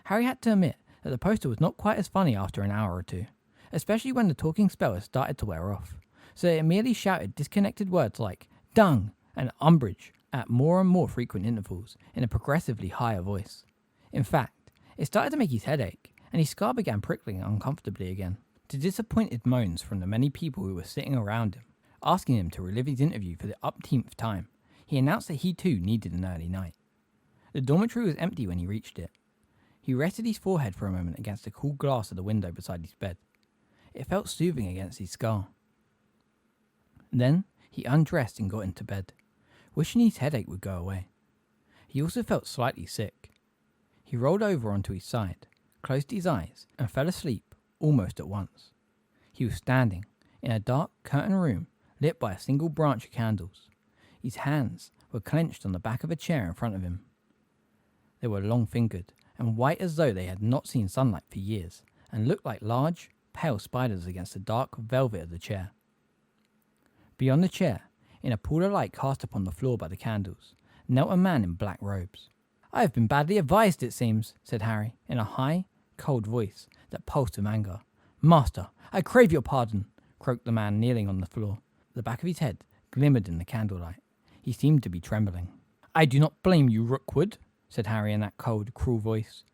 Speaker 2: Harry had to admit that the poster was not quite as funny after an hour or two, especially when the talking spell had started to wear off, so it merely shouted disconnected words like "dung" and "Umbridge" at more and more frequent intervals in a progressively higher voice. In fact, it started to make his head ache, and his scar began prickling uncomfortably again. To disappointed moans from the many people who were sitting around him, asking him to relive his interview for the umpteenth time, he announced that he too needed an early night. The dormitory was empty when he reached it. He rested his forehead for a moment against the cool glass of the window beside his bed.
Speaker 1: It felt soothing against his skull. Then he undressed and got into bed, wishing his headache would go away. He also felt slightly sick. He rolled over onto his side, closed his eyes, and fell asleep almost at once. He was standing in a dark curtained room lit by a single branch of candles. His hands were clenched on the back of a chair in front of him. They were long-fingered and white as though they had not seen sunlight for years, and looked like large, pale spiders against the dark velvet of the chair. Beyond the chair, in a pool of light cast upon the floor by the candles, knelt a man in black robes. "I have been badly advised, it seems," said Harry, in a high, cold voice that pulsed with anger. "Master, I crave your pardon," croaked the man kneeling on the floor. The back of his head glimmered in the candlelight. He seemed to be trembling. "I do not blame you, Rookwood," said Harry in that cold, cruel voice.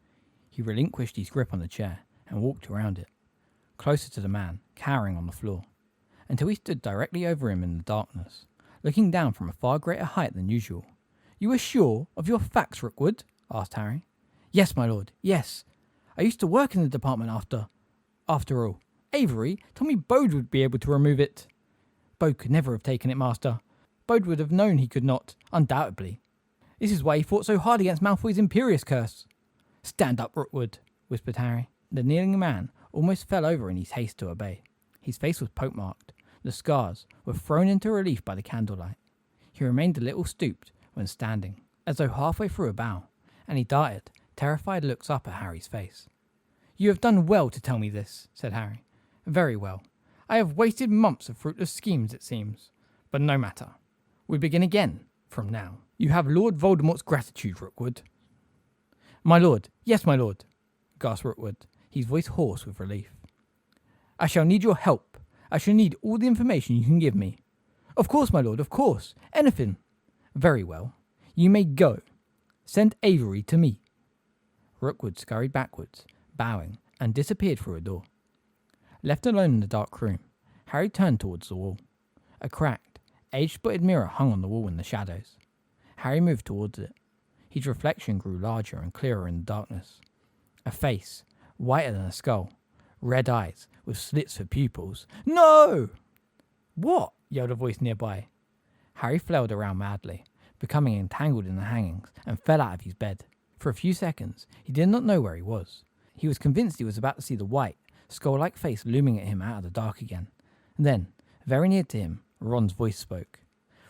Speaker 1: He relinquished his grip on the chair and walked around it, closer to the man, cowering on the floor, until he stood directly over him in the darkness, looking down from a far greater height than usual. "You are sure of your facts, Rookwood?" asked Harry. "Yes, my lord, yes. I used to work in the department after all. Avery told me Bode would be able to remove it." "Bode could never have taken it, master. Bode would have known he could not, undoubtedly. This is why he fought so hard against Malfoy's imperious curse." "Stand up, Rookwood," whispered Harry. The kneeling man almost fell over in his haste to obey. His face was poke-marked. The scars were thrown into relief by the candlelight. He remained a little stooped when standing, as though halfway through a bow, and he darted terrified looks up at Harry's face. "You have done well to tell me this," said Harry. "Very well. I have wasted months of fruitless schemes, it seems. But no matter. We begin again, from now. You have Lord Voldemort's gratitude, Rookwood." "My lord, yes, my lord," gasped Rookwood, his voice hoarse with relief. "I shall need your help. I shall need all the information you can give me." "Of course, my lord, of course. Anything." "Very well. You may go. Send Avery to me." Rookwood scurried backwards, bowing, and disappeared through a door. Left alone in the dark room, Harry turned towards the wall. A cracked, age-spotted mirror hung on the wall in the shadows. Harry moved towards it. His reflection grew larger and clearer in the darkness. A face, whiter than a skull, red eyes with slits for pupils. "No!" "What?" yelled a voice nearby. Harry flailed around madly, becoming entangled in the hangings, and fell out of his bed. For a few seconds, he did not know where he was. He was convinced he was about to see the white, skull-like face looming at him out of the dark again. And then, very near to him, Ron's voice spoke.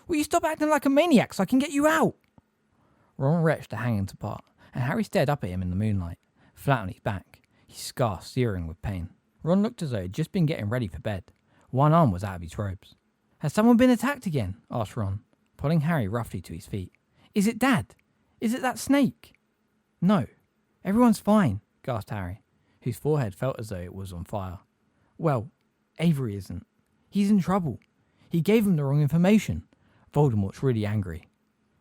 Speaker 1: "Will you stop acting like a maniac so I can get you out?" Ron wrenched the hangings apart, and Harry stared up at him in the moonlight, flat on his back, his scar searing with pain. Ron looked as though he had just been getting ready for bed. One arm was out of his robes. "Has someone been attacked again?" asked Ron, pulling Harry roughly to his feet. "Is it Dad? Is it that snake?" "No, everyone's fine," gasped Harry, whose forehead felt as though it was on fire. "Well, Avery isn't. He's in trouble. He gave him the wrong information. Voldemort's really angry."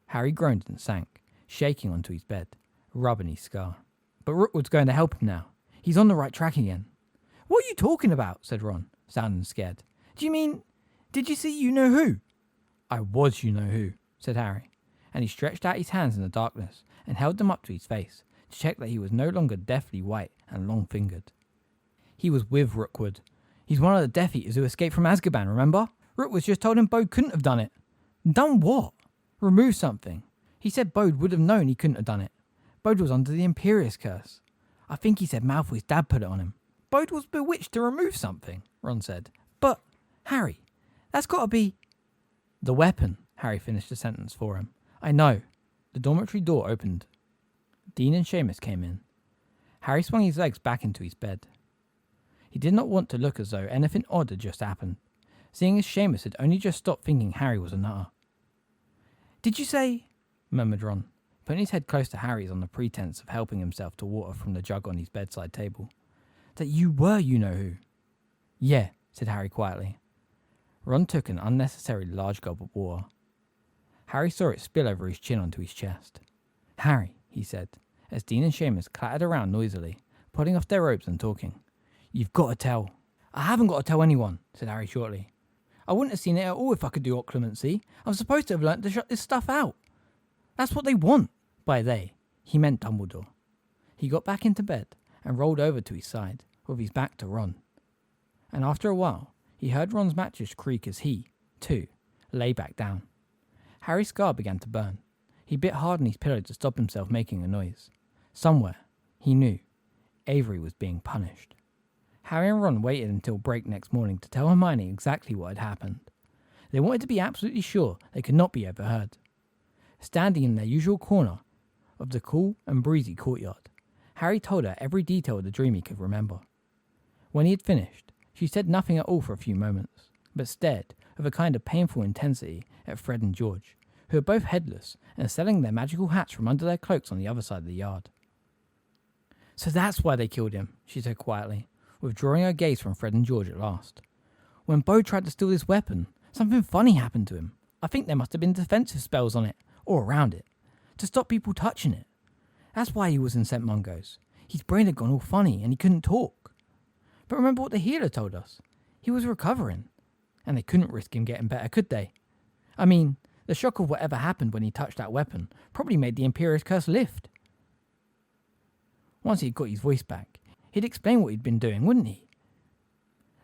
Speaker 1: Harry groaned and sank, shaking onto his bed, rubbing his scar. "But Rookwood's going to help him now. He's on the right track again." "What are you talking about?" said Ron, sounding scared. "Do you mean, did you see you-know-who?" "I was you-know-who," said Harry, and he stretched out his hands in the darkness and held them up to his face to check that he was no longer deathly white and long-fingered. "He was with Rookwood. He's one of the Death Eaters who escaped from Azkaban, remember? Rookwood just told him Bode couldn't have done it." "Done what?" "Remove something. He said Bode would have known he couldn't have done it. Bode was under the Imperious curse. I think he said Malfoy's dad put it on him." "Bode was bewitched to remove something," Ron said. "But, Harry, that's got to be—" "The weapon," Harry finished the sentence for him. "I know." The dormitory door opened. Dean and Seamus came in. Harry swung his legs back into his bed. He did not want to look as though anything odd had just happened, seeing as Seamus had only just stopped thinking Harry was a nutter. "Did you say," murmured Ron, putting his head close to Harry's on the pretense of helping himself to water from the jug on his bedside table, "that you were you-know-who?" "Yeah," said Harry quietly. Ron took an unnecessarily large gulp of water. Harry saw it spill over his chin onto his chest. "Harry," he said, as Dean and Seamus clattered around noisily, pulling off their robes and talking. "You've got to tell." "I haven't got to tell anyone," said Harry shortly. "I wouldn't have seen it at all if I could do occlumency. I'm supposed to have learnt to shut this stuff out. That's what they want." By they, he meant Dumbledore. He got back into bed and rolled over to his side, with his back to Ron. and after a while, he heard Ron's mattress creak as he, too, lay back down. Harry's scar began to burn. He bit hard on his pillow to stop himself making a noise. Somewhere, he knew, Avery was being punished. Harry and Ron waited until break next morning to tell Hermione exactly what had happened. They wanted to be absolutely sure they could not be overheard. Standing in their usual corner of the cool and breezy courtyard, Harry told her every detail of the dream he could remember. When he had finished, she said nothing at all for a few moments, but stared with a kind of painful intensity at Fred and George, who were both headless and selling their magical hats from under their cloaks on the other side of the yard. "So that's why they killed him," she said quietly, withdrawing her gaze from Fred and George at last. "When Bo tried to steal this weapon, something funny happened to him. I think there must have been defensive spells on it, or around it, to stop people touching it. That's why he was in St. Mungo's. His brain had gone all funny and he couldn't talk. But remember what the healer told us? He was recovering. And they couldn't risk him getting better, could they? I mean, the shock of whatever happened when he touched that weapon probably made the Imperious Curse lift." Once he'd got his voice back, he'd explain what he'd been doing, wouldn't he?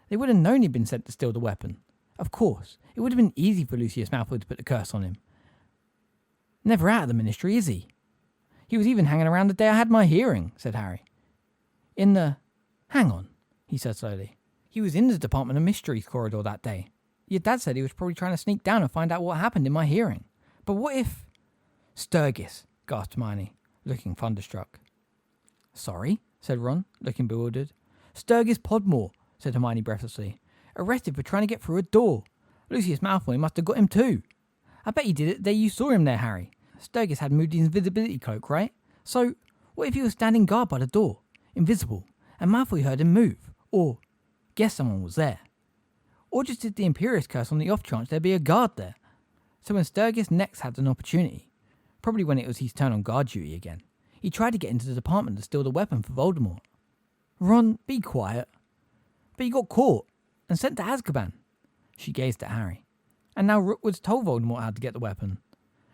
Speaker 1: They would have known he'd been sent to steal the weapon. Of course, it would have been easy for Lucius Malfoy to put the curse on him. Never out of the Ministry, is he? He was even hanging around the day I had my hearing, said Harry. Hang on, he said slowly. He was in the Department of Mysteries corridor that day. Your dad said he was probably trying to sneak down and find out what happened in my hearing. But what if... Sturgis, gasped Hermione, looking thunderstruck. Sorry, said Ron, looking bewildered. Sturgis Podmore, said Hermione breathlessly. Arrested for trying to get through a door. Lucius Malfoy must have got him too. I bet he did it the day you saw him there, Harry. Sturgis had Moody's invisibility cloak, right? So, what if he was standing guard by the door, invisible, and Malfoy heard him move? Or, guess someone was there. Or just did the Imperious Curse on the off chance there'd be a guard there. So when Sturgis next had an opportunity, probably when it was his turn on guard duty again, he tried to get into the department to steal the weapon for Voldemort. Ron, be quiet. But he got caught and sent to Azkaban. She gazed at Harry. And now Rookwood's told Voldemort how to get the weapon.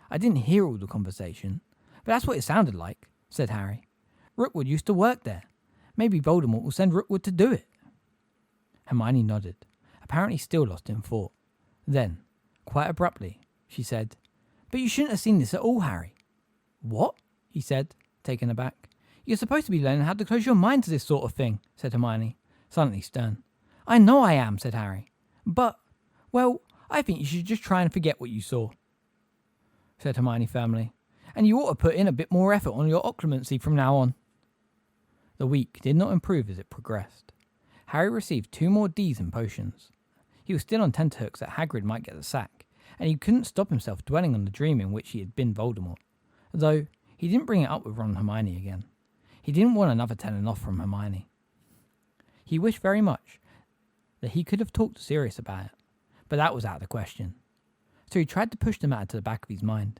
Speaker 1: I didn't hear all the conversation, but that's what it sounded like, said Harry. Rookwood used to work there. Maybe Voldemort will send Rookwood to do it. Hermione nodded, apparently still lost in thought. Then, quite abruptly, she said, But you shouldn't have seen this at all, Harry. What? He said, taken aback. You're supposed to be learning how to close your mind to this sort of thing, said Hermione, suddenly stern. I know I am, said Harry. But, well, I think you should just try and forget what you saw, said Hermione firmly. And you ought to put in a bit more effort on your occlumency from now on. The week did not improve as it progressed. Harry received 2 more Ds in potions. He was still on tenterhooks that Hagrid might get the sack, and he couldn't stop himself dwelling on the dream in which he had been Voldemort. Though, he didn't bring it up with Ron and Hermione again. He didn't want another telling off from Hermione. He wished very much that he could have talked to Sirius about it, but that was out of the question. So he tried to push the matter to the back of his mind.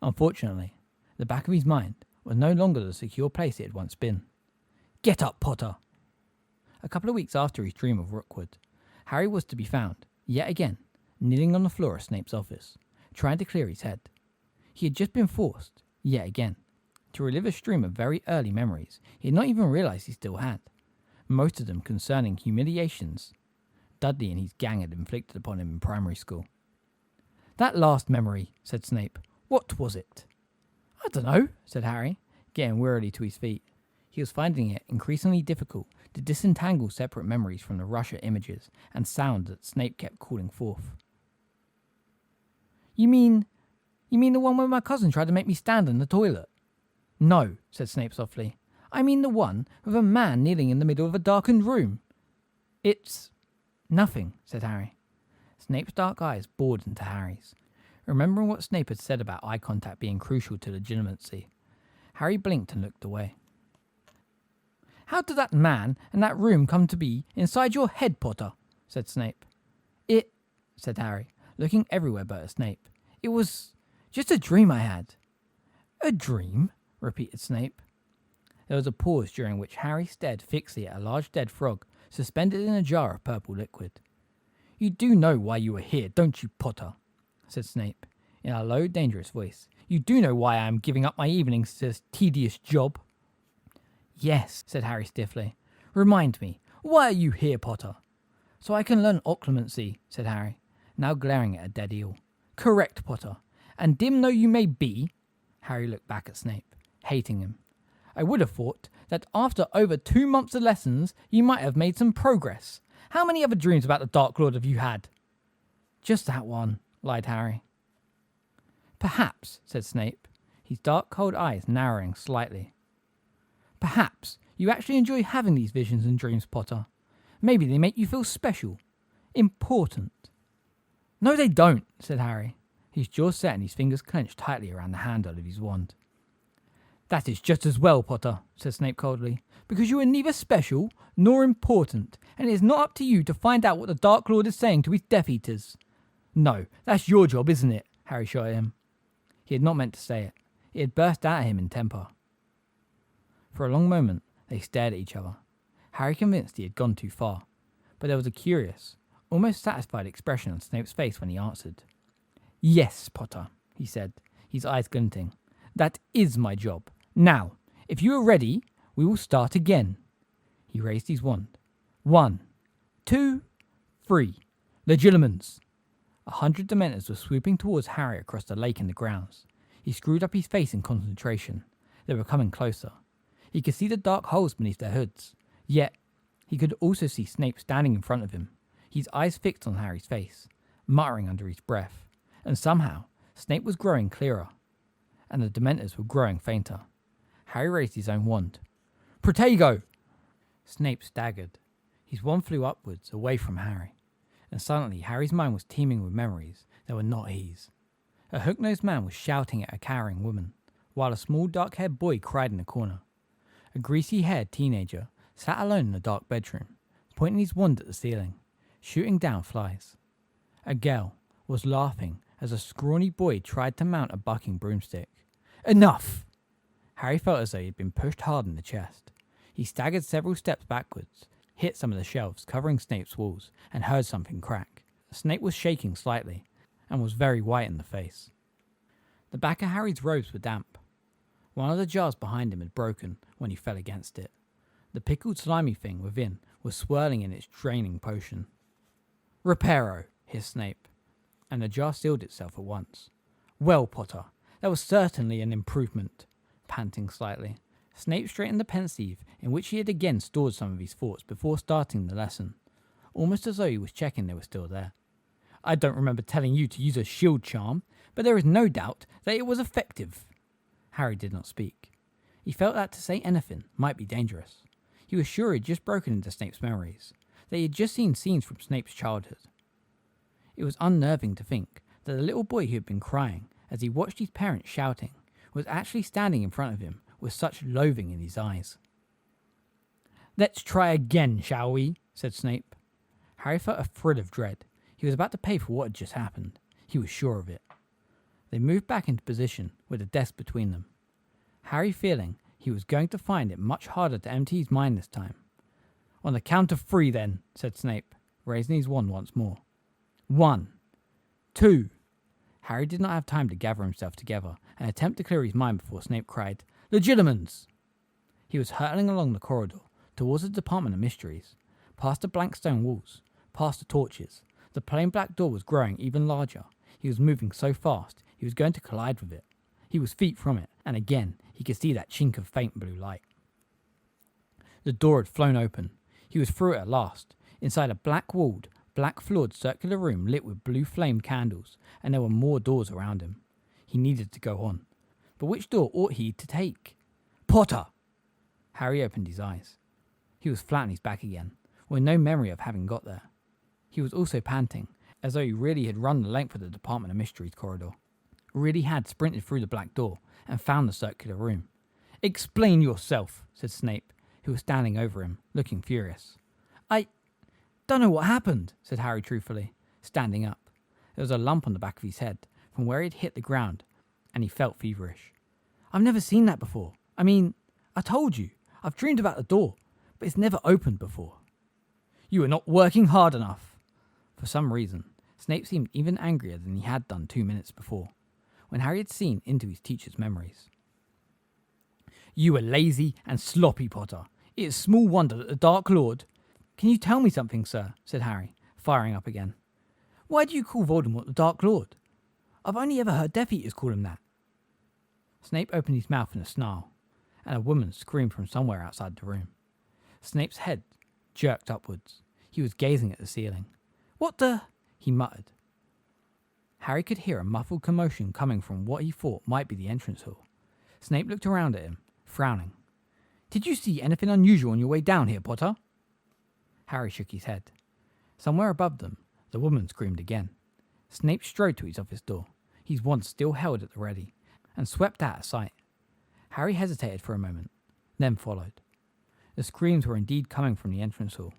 Speaker 1: Unfortunately, the back of his mind was no longer the secure place it had once been. Get up, Potter! A couple of weeks after his dream of Rookwood, Harry was to be found, yet again, kneeling on the floor of Snape's office, trying to clear his head. He had just been forced, yet again, to relive a stream of very early memories he had not even realised he still had, most of them concerning humiliations Dudley and his gang had inflicted upon him in primary school. That last memory, said Snape. What was it? I don't know, said Harry, getting wearily to his feet. He was finding it increasingly difficult to disentangle separate memories from the rush of images and sounds that Snape kept calling forth. You mean the one where my cousin tried to make me stand in the toilet? No, said Snape softly. I mean the one with a man kneeling in the middle of a darkened room. It's nothing, said Harry. Snape's dark eyes bored into Harry's. Remembering what Snape had said about eye contact being crucial to legitimacy, Harry blinked and looked away. How did that man and that room come to be inside your head, Potter? Said Snape. It, said Harry, looking everywhere but at Snape. It was just a dream I had. A dream? Repeated Snape. There was a pause during which Harry stared fixedly at a large dead frog suspended in a jar of purple liquid. You do know why you are here, don't you, Potter? Said Snape, in a low, dangerous voice. You do know why I am giving up my evenings to this tedious job? Yes, said Harry stiffly. Remind me, why are you here, Potter?
Speaker 2: So I can learn occlumency, said Harry, now glaring at a dead eel. Correct, Potter. And dim though you may be, Harry looked back at Snape, hating him. I would have thought that after over 2 months of lessons, you might have made some progress. How many other dreams about the Dark Lord have you had? Just that one, lied Harry. Perhaps, said Snape, his dark cold eyes narrowing slightly. Perhaps you actually enjoy having these visions and dreams, Potter. Maybe they make you feel special, important. No, they don't, said Harry, his jaw set and his fingers clenched tightly around the handle of his wand. That is just as well, Potter, said Snape coldly, because you are neither special nor important, and it is not up to you to find out what the Dark Lord is saying to his Death Eaters. No, that's your job, isn't it? Harry shot at him. He had not meant to say it. It had burst out at him in temper. For a long moment, they stared at each other, Harry convinced he had gone too far, but there was a curious, almost satisfied expression on Snape's face when he answered. Yes, Potter, he said, his eyes glinting. That is my job. Now, if you are ready, we will start again. He raised his wand. 1, 2, 3. Legilimens. 100 Dementors were swooping towards Harry across the lake and the grounds. He screwed up his face in concentration. They were coming closer. He could see the dark holes beneath their hoods. Yet, he could also see Snape standing in front of him, his eyes fixed on Harry's face, muttering under his breath. And somehow, Snape was growing clearer, and the Dementors were growing fainter. Harry raised his own wand. Protego! Snape staggered. His wand flew upwards, away from Harry, and suddenly Harry's mind was teeming with memories that were not his. A hook-nosed man was shouting at a cowering woman, while a small dark-haired boy cried in a corner. A greasy-haired teenager sat alone in a dark bedroom, pointing his wand at the ceiling, shooting down flies. A girl was laughing as a scrawny boy tried to mount a bucking broomstick. Enough! Harry felt as though he had been pushed hard in the chest. He staggered several steps backwards, hit some of the shelves covering Snape's walls, and heard something crack. Snape was shaking slightly, and was very white in the face. The back of Harry's robes were damp. One of the jars behind him had broken when he fell against it. The pickled slimy thing within was swirling in its draining potion. Reparo, hissed Snape, and the jar sealed itself at once. Well, Potter, that was certainly an improvement, panting slightly. Snape straightened the pensieve in which he had again stored some of his thoughts before starting the lesson, almost as though he was checking they were still there. I don't remember telling you to use a shield charm, but there is no doubt that it was effective. Harry did not speak. He felt that to say anything might be dangerous. He was sure he had just broken into Snape's memories, that he had just seen scenes from Snape's childhood. It was unnerving to think that the little boy who had been crying as he watched his parents shouting was actually standing in front of him with such loathing in his eyes. Let's try again, shall we? Said Snape. Harry felt a thrill of dread. He was about to pay for what had just happened. He was sure of it. They moved back into position with a desk between them. Harry feeling he was going to find it much harder to empty his mind this time. On the count of 3 then, said Snape, raising his wand once more. 1, 2. Harry did not have time to gather himself together and attempt to clear his mind before Snape cried, Legilimens! He was hurtling along the corridor towards the Department of Mysteries, past the blank stone walls, past the torches. The plain black door was growing even larger. He was moving so fast he was going to collide with it. He was feet from it, and again he could see that chink of faint blue light. The door had flown open. He was through it at last, inside a black-walled, black-floored circular room lit with blue-flamed candles, and there were more doors around him. He needed to go on. But which door ought he to take? Potter! Harry opened his eyes. He was flat on his back again, with no memory of having got there. He was also panting, as though he really had run the length of the Department of Mysteries corridor. Really had sprinted through the black door and found the circular room. Explain yourself, said Snape, who was standing over him, looking furious. I don't know what happened, said Harry truthfully, standing up. There was a lump on the back of his head, from where he had hit the ground, and he felt feverish. I've never seen that before. I mean, I told you, I've dreamed about the door, but it's never opened before. You are not working hard enough. For some reason, Snape seemed even angrier than he had done 2 minutes before, when Harry had seen into his teacher's memories. You are lazy and sloppy, Potter. It is small wonder that the Dark Lord... Can you tell me something, sir? Said Harry, firing up again. Why do you call Voldemort the Dark Lord? I've only ever heard Death Eaters call him that. Snape opened his mouth in a snarl, and a woman screamed from somewhere outside the room. Snape's head jerked upwards. He was gazing at the ceiling. What the? He muttered. Harry could hear a muffled commotion coming from what he thought might be the entrance hall. Snape looked around at him, frowning. Did you see anything unusual on your way down here, Potter? Harry shook his head. Somewhere above them, the woman screamed again. Snape strode to his office door, his wand still held at the ready, and swept out of sight. Harry hesitated for a moment, then followed. The screams were indeed coming from the entrance hall.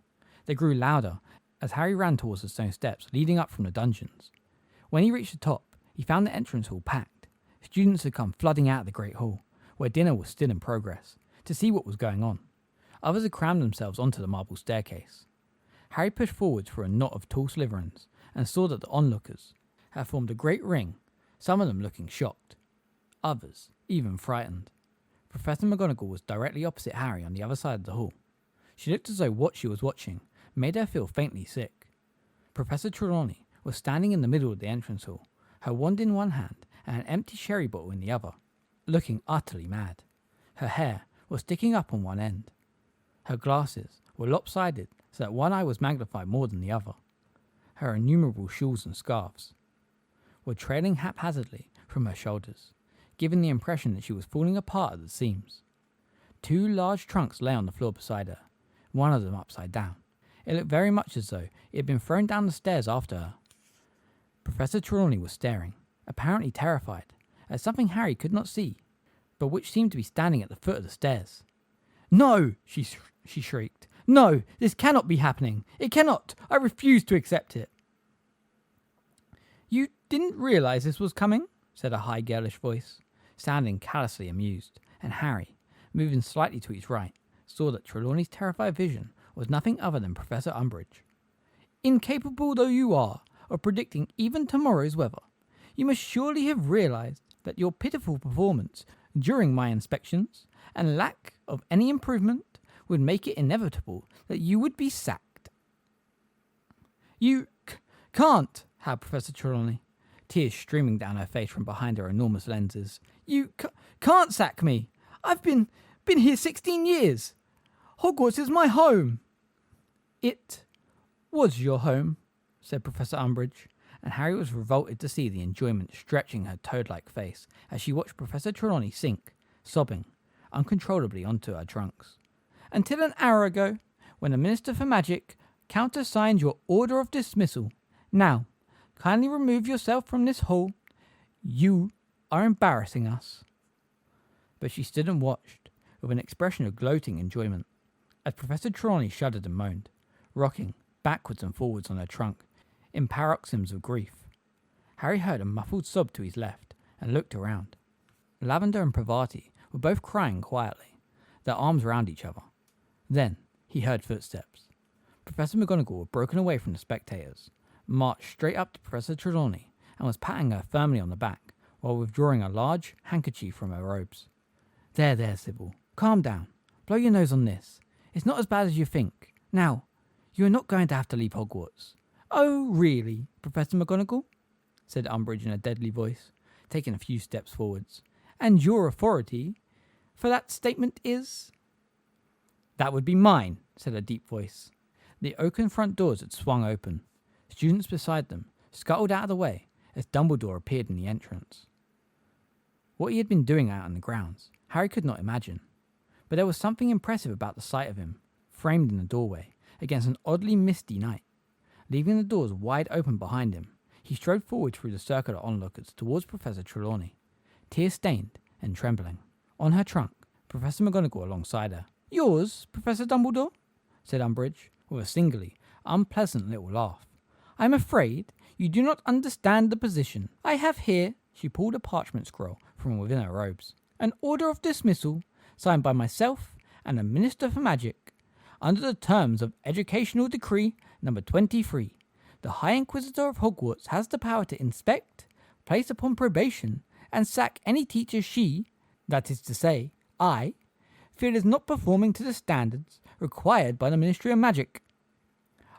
Speaker 2: They grew louder as Harry ran towards the stone steps leading up from the dungeons. When he reached the top, he found the entrance hall packed. Students had come flooding out of the Great Hall, where dinner was still in progress, to see what was going on. Others had crammed themselves onto the marble staircase. Harry pushed forwards through a knot of tall Slytherins and saw that the onlookers had formed a great ring, some of them looking shocked, others even frightened. Professor McGonagall was directly opposite Harry on the other side of the hall. She looked as though what she was watching made her feel faintly sick. Professor Trelawney was standing in the middle of the entrance hall, her wand in one hand and an empty sherry bottle in the other, looking utterly mad. Her hair was sticking up on one end. Her glasses were lopsided so that one eye was magnified more than the other. Her innumerable shawls and scarves were trailing haphazardly from her shoulders, giving the impression that she was falling apart at the seams. 2 large trunks lay on the floor beside her, one of them upside down. It looked very much as though it had been thrown down the stairs after her. Professor Trelawney was staring, apparently terrified, at something Harry could not see, but which seemed to be standing at the foot of the stairs. No! She shrieked. No! This cannot be happening! It cannot! I refuse to accept it! You didn't realise this was coming? Said a high girlish voice, sounding callously amused, and Harry, moving slightly to his right, saw that Trelawney's terrified vision was nothing other than Professor Umbridge. Incapable though you are of predicting even tomorrow's weather, you must surely have realised that your pitiful performance during my inspections and lack of any improvement would make it inevitable that you would be sacked. You can't, howled Professor Trelawney, tears streaming down her face from behind her enormous lenses. You can't sack me. I've been here 16 years. Hogwarts is my home. It was your home, said Professor Umbridge, and Harry was revolted to see the enjoyment stretching her toad-like face as she watched Professor Trelawney sink, sobbing, uncontrollably onto her trunks. Until an hour ago, when the Minister for Magic countersigned your order of dismissal. Now, kindly remove yourself from this hall. You are embarrassing us. But she stood and watched, with an expression of gloating enjoyment, as Professor Trelawney shuddered and moaned, rocking backwards and forwards on her trunk, in paroxysms of grief. Harry heard a muffled sob to his left, and looked around. Lavender and Parvati were both crying quietly, their arms round each other. Then he heard footsteps. Professor McGonagall had broken away from the spectators, marched straight up to Professor Trelawney, and was patting her firmly on the back, while withdrawing a large handkerchief from her robes. There, Sybil. Calm down. Blow your nose on this. It's not as bad as you think. Now, you are not going to have to leave Hogwarts. Oh, really, Professor McGonagall? Said Umbridge in a deadly voice, taking a few steps forwards. And your authority for that statement is? That would be mine, said a deep voice. The oaken front doors had swung open. Students beside them scuttled out of the way as Dumbledore appeared in the entrance. What he had been doing out on the grounds, Harry could not imagine. But there was something impressive about the sight of him, framed in the doorway, against an oddly misty night. Leaving the doors wide open behind him, he strode forward through the circle of onlookers towards Professor Trelawney, tear-stained and trembling. On her trunk, Professor McGonagall alongside her. Yours, Professor Dumbledore? Said Umbridge, with a singularly unpleasant little laugh. I am afraid you do not understand the position. I have here, she pulled a parchment scroll from within her robes, an order of dismissal signed by myself and the Minister for Magic. Under the terms of Educational Decree number 23, the High Inquisitor of Hogwarts has the power to inspect, place upon probation, and sack any teacher she, that is to say, I, feel is not performing to the standards required by the Ministry of Magic.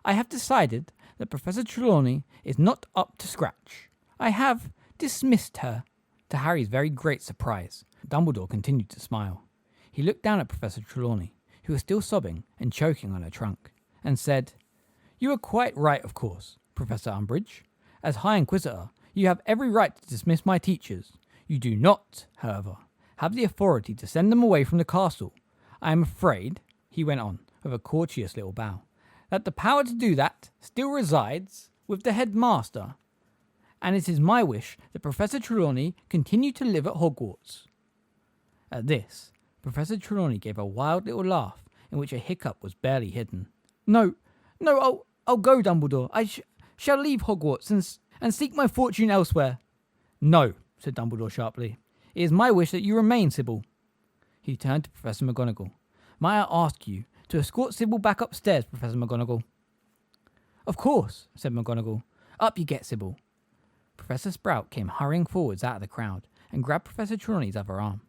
Speaker 1: I have decided that Professor Trelawney is not up to scratch. I have dismissed her." To Harry's very great surprise, Dumbledore continued to smile. He looked down at Professor Trelawney, who was still sobbing and choking on her trunk, and said, "You are quite right, of course, Professor Umbridge. As High Inquisitor, you have every right to dismiss my teachers. You do not, however, have the authority to send them away from the castle. I am afraid," he went on, with a courteous little bow, "that the power to do that still resides with the headmaster, and it is my wish that Professor Trelawney continue to live at Hogwarts." At this, Professor Trelawney gave a wild little laugh in which a hiccup was barely hidden. No, I'll go, Dumbledore. I shall leave Hogwarts and seek my fortune elsewhere." "No," said Dumbledore sharply. "It is my wish that you remain, Sybil." He turned to Professor McGonagall. "May I ask you to escort Sybil back upstairs, Professor McGonagall?" "Of course," said McGonagall. "Up you get, Sybil." Professor Sprout came hurrying forwards out of the crowd and grabbed Professor Trelawney's other arm.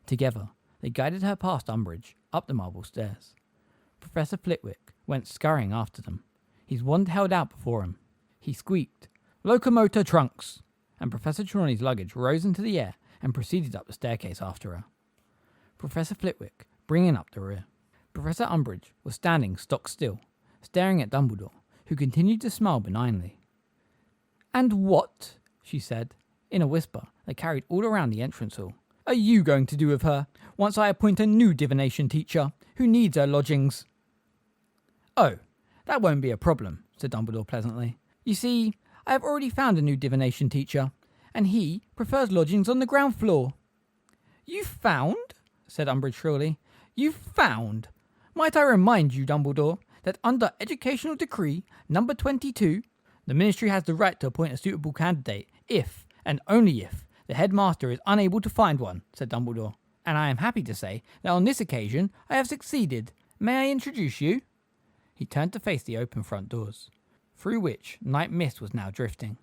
Speaker 1: Together, they guided her past Umbridge, up the marble stairs. Professor Flitwick went scurrying after them, his wand held out before him. He squeaked, "Locomotor trunks!" and Professor Trelawney's luggage rose into the air and proceeded up the staircase after her. Professor Flitwick bringing up the rear. Professor Umbridge was standing stock still, staring at Dumbledore, who continued to smile benignly. "And what," she said, in a whisper that carried all around the entrance hall, "are you going to do with her, once I appoint a new divination teacher who needs her lodgings?" "Oh, that won't be a problem," said Dumbledore pleasantly. "You see, I have already found a new divination teacher, and he prefers lodgings on the ground floor." "You found?" said Umbridge shrilly. "You found? Might I remind you, Dumbledore, that under Educational Decree number 22, the Ministry has the right to appoint a suitable candidate if, and only if, the headmaster is unable to find one," said Dumbledore. "And I am happy to say that on this occasion I have succeeded. May I introduce you?" He turned to face the open front doors, through which night mist was now drifting.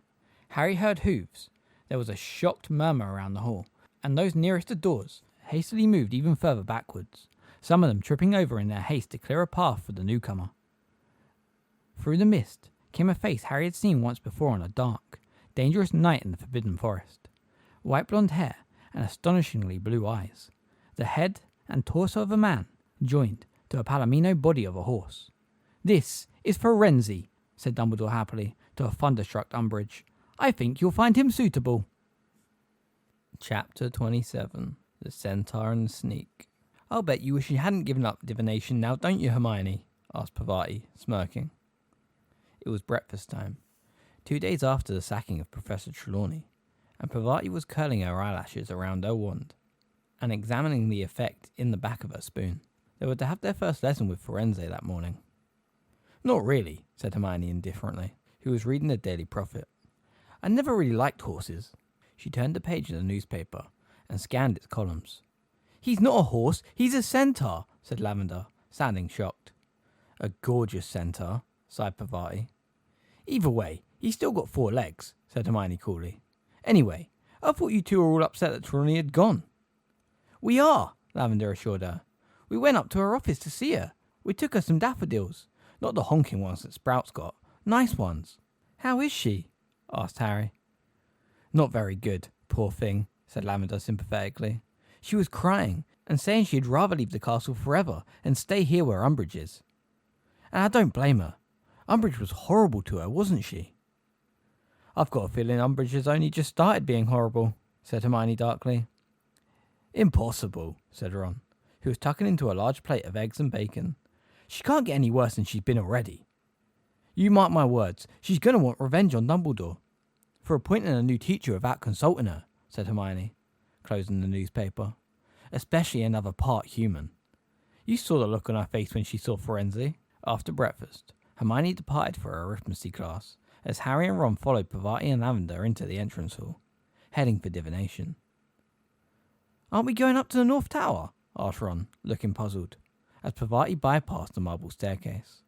Speaker 1: Harry heard hooves. There was a shocked murmur around the hall, and those nearest the doors hastily moved even further backwards, some of them tripping over in their haste to clear a path for the newcomer. Through the mist came a face Harry had seen once before on a dark, dangerous night in the Forbidden Forest. White blonde hair and astonishingly blue eyes. The head and torso of a man joined to a palomino body of a horse. "This is Firenze," said Dumbledore happily to a thunderstruck Umbridge. "I think you'll find him suitable." Chapter 27. The Centaur and the Sneak. "I'll bet you wish you hadn't given up divination now, don't you, Hermione?" asked Parvati, smirking. It was breakfast time, 2 days after the sacking of Professor Trelawney, and Parvati was curling her eyelashes around her wand and examining the effect in the back of her spoon. They were to have their first lesson with Firenze that morning. "Not really," said Hermione indifferently, who was reading the Daily Prophet. "I never really liked horses." She turned the page of the newspaper and scanned its columns. "He's not a horse, he's a centaur," said Lavender, sounding shocked. "A gorgeous centaur," sighed Parvati. "Either way, he's still got 4 legs," said Hermione coolly. "Anyway, I thought you two were all upset that Trelawney had gone." "We are," Lavender assured her. "We went up to her office to see her. We took her some daffodils. Not the honking ones that Sprout's got. Nice ones." "How is she?" asked Harry. "Not very good, poor thing," said Lavender sympathetically. "She was crying and saying she'd rather leave the castle forever and stay here where Umbridge is. And I don't blame her. Umbridge was horrible to her, wasn't she?" "I've got a feeling Umbridge has only just started being horrible," said Hermione darkly. "Impossible," said Ron, who was tucking into a large plate of eggs and bacon. "She can't get any worse than she's been already. You mark my words, she's going to want revenge on Dumbledore for appointing a new teacher without consulting her," said Hermione, closing the newspaper. "Especially another part human. You saw the look on her face when she saw Firenze." After breakfast, Hermione departed for her arithmetic class, as Harry and Ron followed Parvati and Lavender into the entrance hall, heading for divination. "Aren't we going up to the North Tower?" asked Ron, looking puzzled, as Parvati bypassed the marble staircase.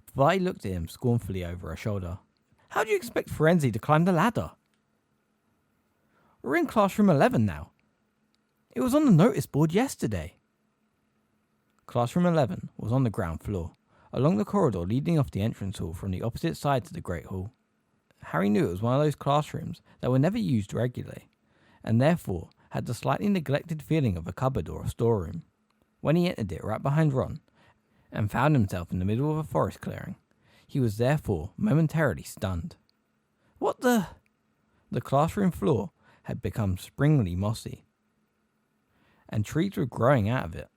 Speaker 1: Parvati looked at him scornfully over her shoulder. "How do you expect Firenze to climb the ladder?" "We're in classroom 11 now. It was on the notice board yesterday." Classroom 11 was on the ground floor, along the corridor leading off the entrance hall from the opposite side to the Great Hall. Harry knew it was one of those classrooms that were never used regularly, and therefore had the slightly neglected feeling of a cupboard or a storeroom. When he entered it right behind Ron, and found himself in the middle of a forest clearing, he was therefore momentarily stunned. What the? The classroom floor had become springily mossy, and trees were growing out of it,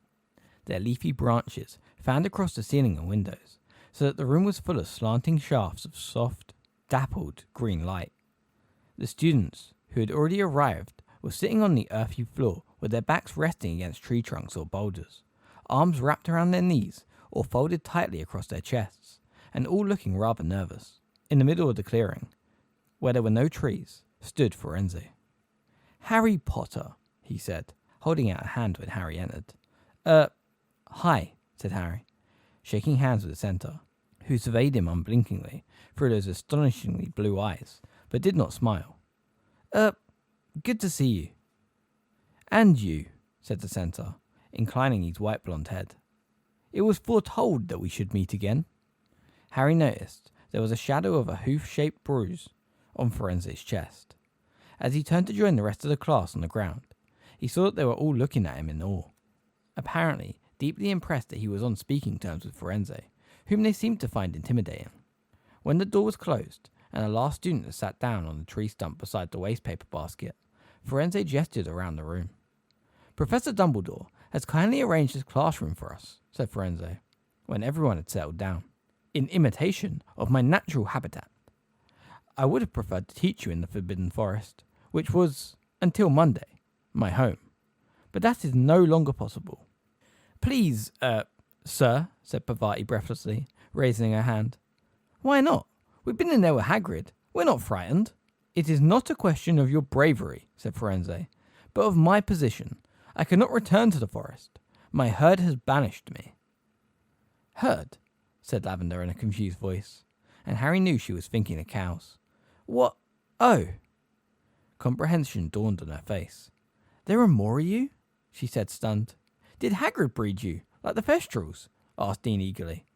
Speaker 1: their leafy branches fanned across the ceiling and windows, so that the room was full of slanting shafts of soft, dappled green light. The students, who had already arrived, were sitting on the earthy floor with their backs resting against tree trunks or boulders, arms wrapped around their knees or folded tightly across their chests, and all looking rather nervous. In the middle of the clearing, where there were no trees, stood Firenze. "Harry Potter," he said, holding out a hand when Harry entered. Hi," said Harry, shaking hands with the centaur, who surveyed him unblinkingly through those astonishingly blue eyes, but did not smile. Good to see you." "And you," said the centaur, inclining his white blonde head. "It was foretold that we should meet again." Harry noticed there was a shadow of a hoof-shaped bruise on Firenze's chest. As he turned to join the rest of the class on the ground, he saw that they were all looking at him in awe, apparently deeply impressed that he was on speaking terms with Firenze, whom they seemed to find intimidating. When the door was closed, and the last student had sat down on the tree stump beside the wastepaper basket, Firenze gestured around the room. "Professor Dumbledore has kindly arranged this classroom for us," said Firenze, when everyone had settled down, "in imitation of my natural habitat. I would have preferred to teach you in the Forbidden Forest, which was, until Monday, my home. But that is no longer possible." "Please, sir," said Parvati breathlessly, raising her hand. "Why not? We've been in there with Hagrid. We're not frightened." "It is not a question of your bravery," said Firenze, "but of my position. I cannot return to the forest. My herd has banished me." "Herd?" said Lavender in a confused voice, and Harry knew she was thinking of cows. "What? Oh!" Comprehension dawned on her face. "There are more of you?" she said, stunned. "Did Hagrid breed you, like the Thestrals?" asked Dean eagerly.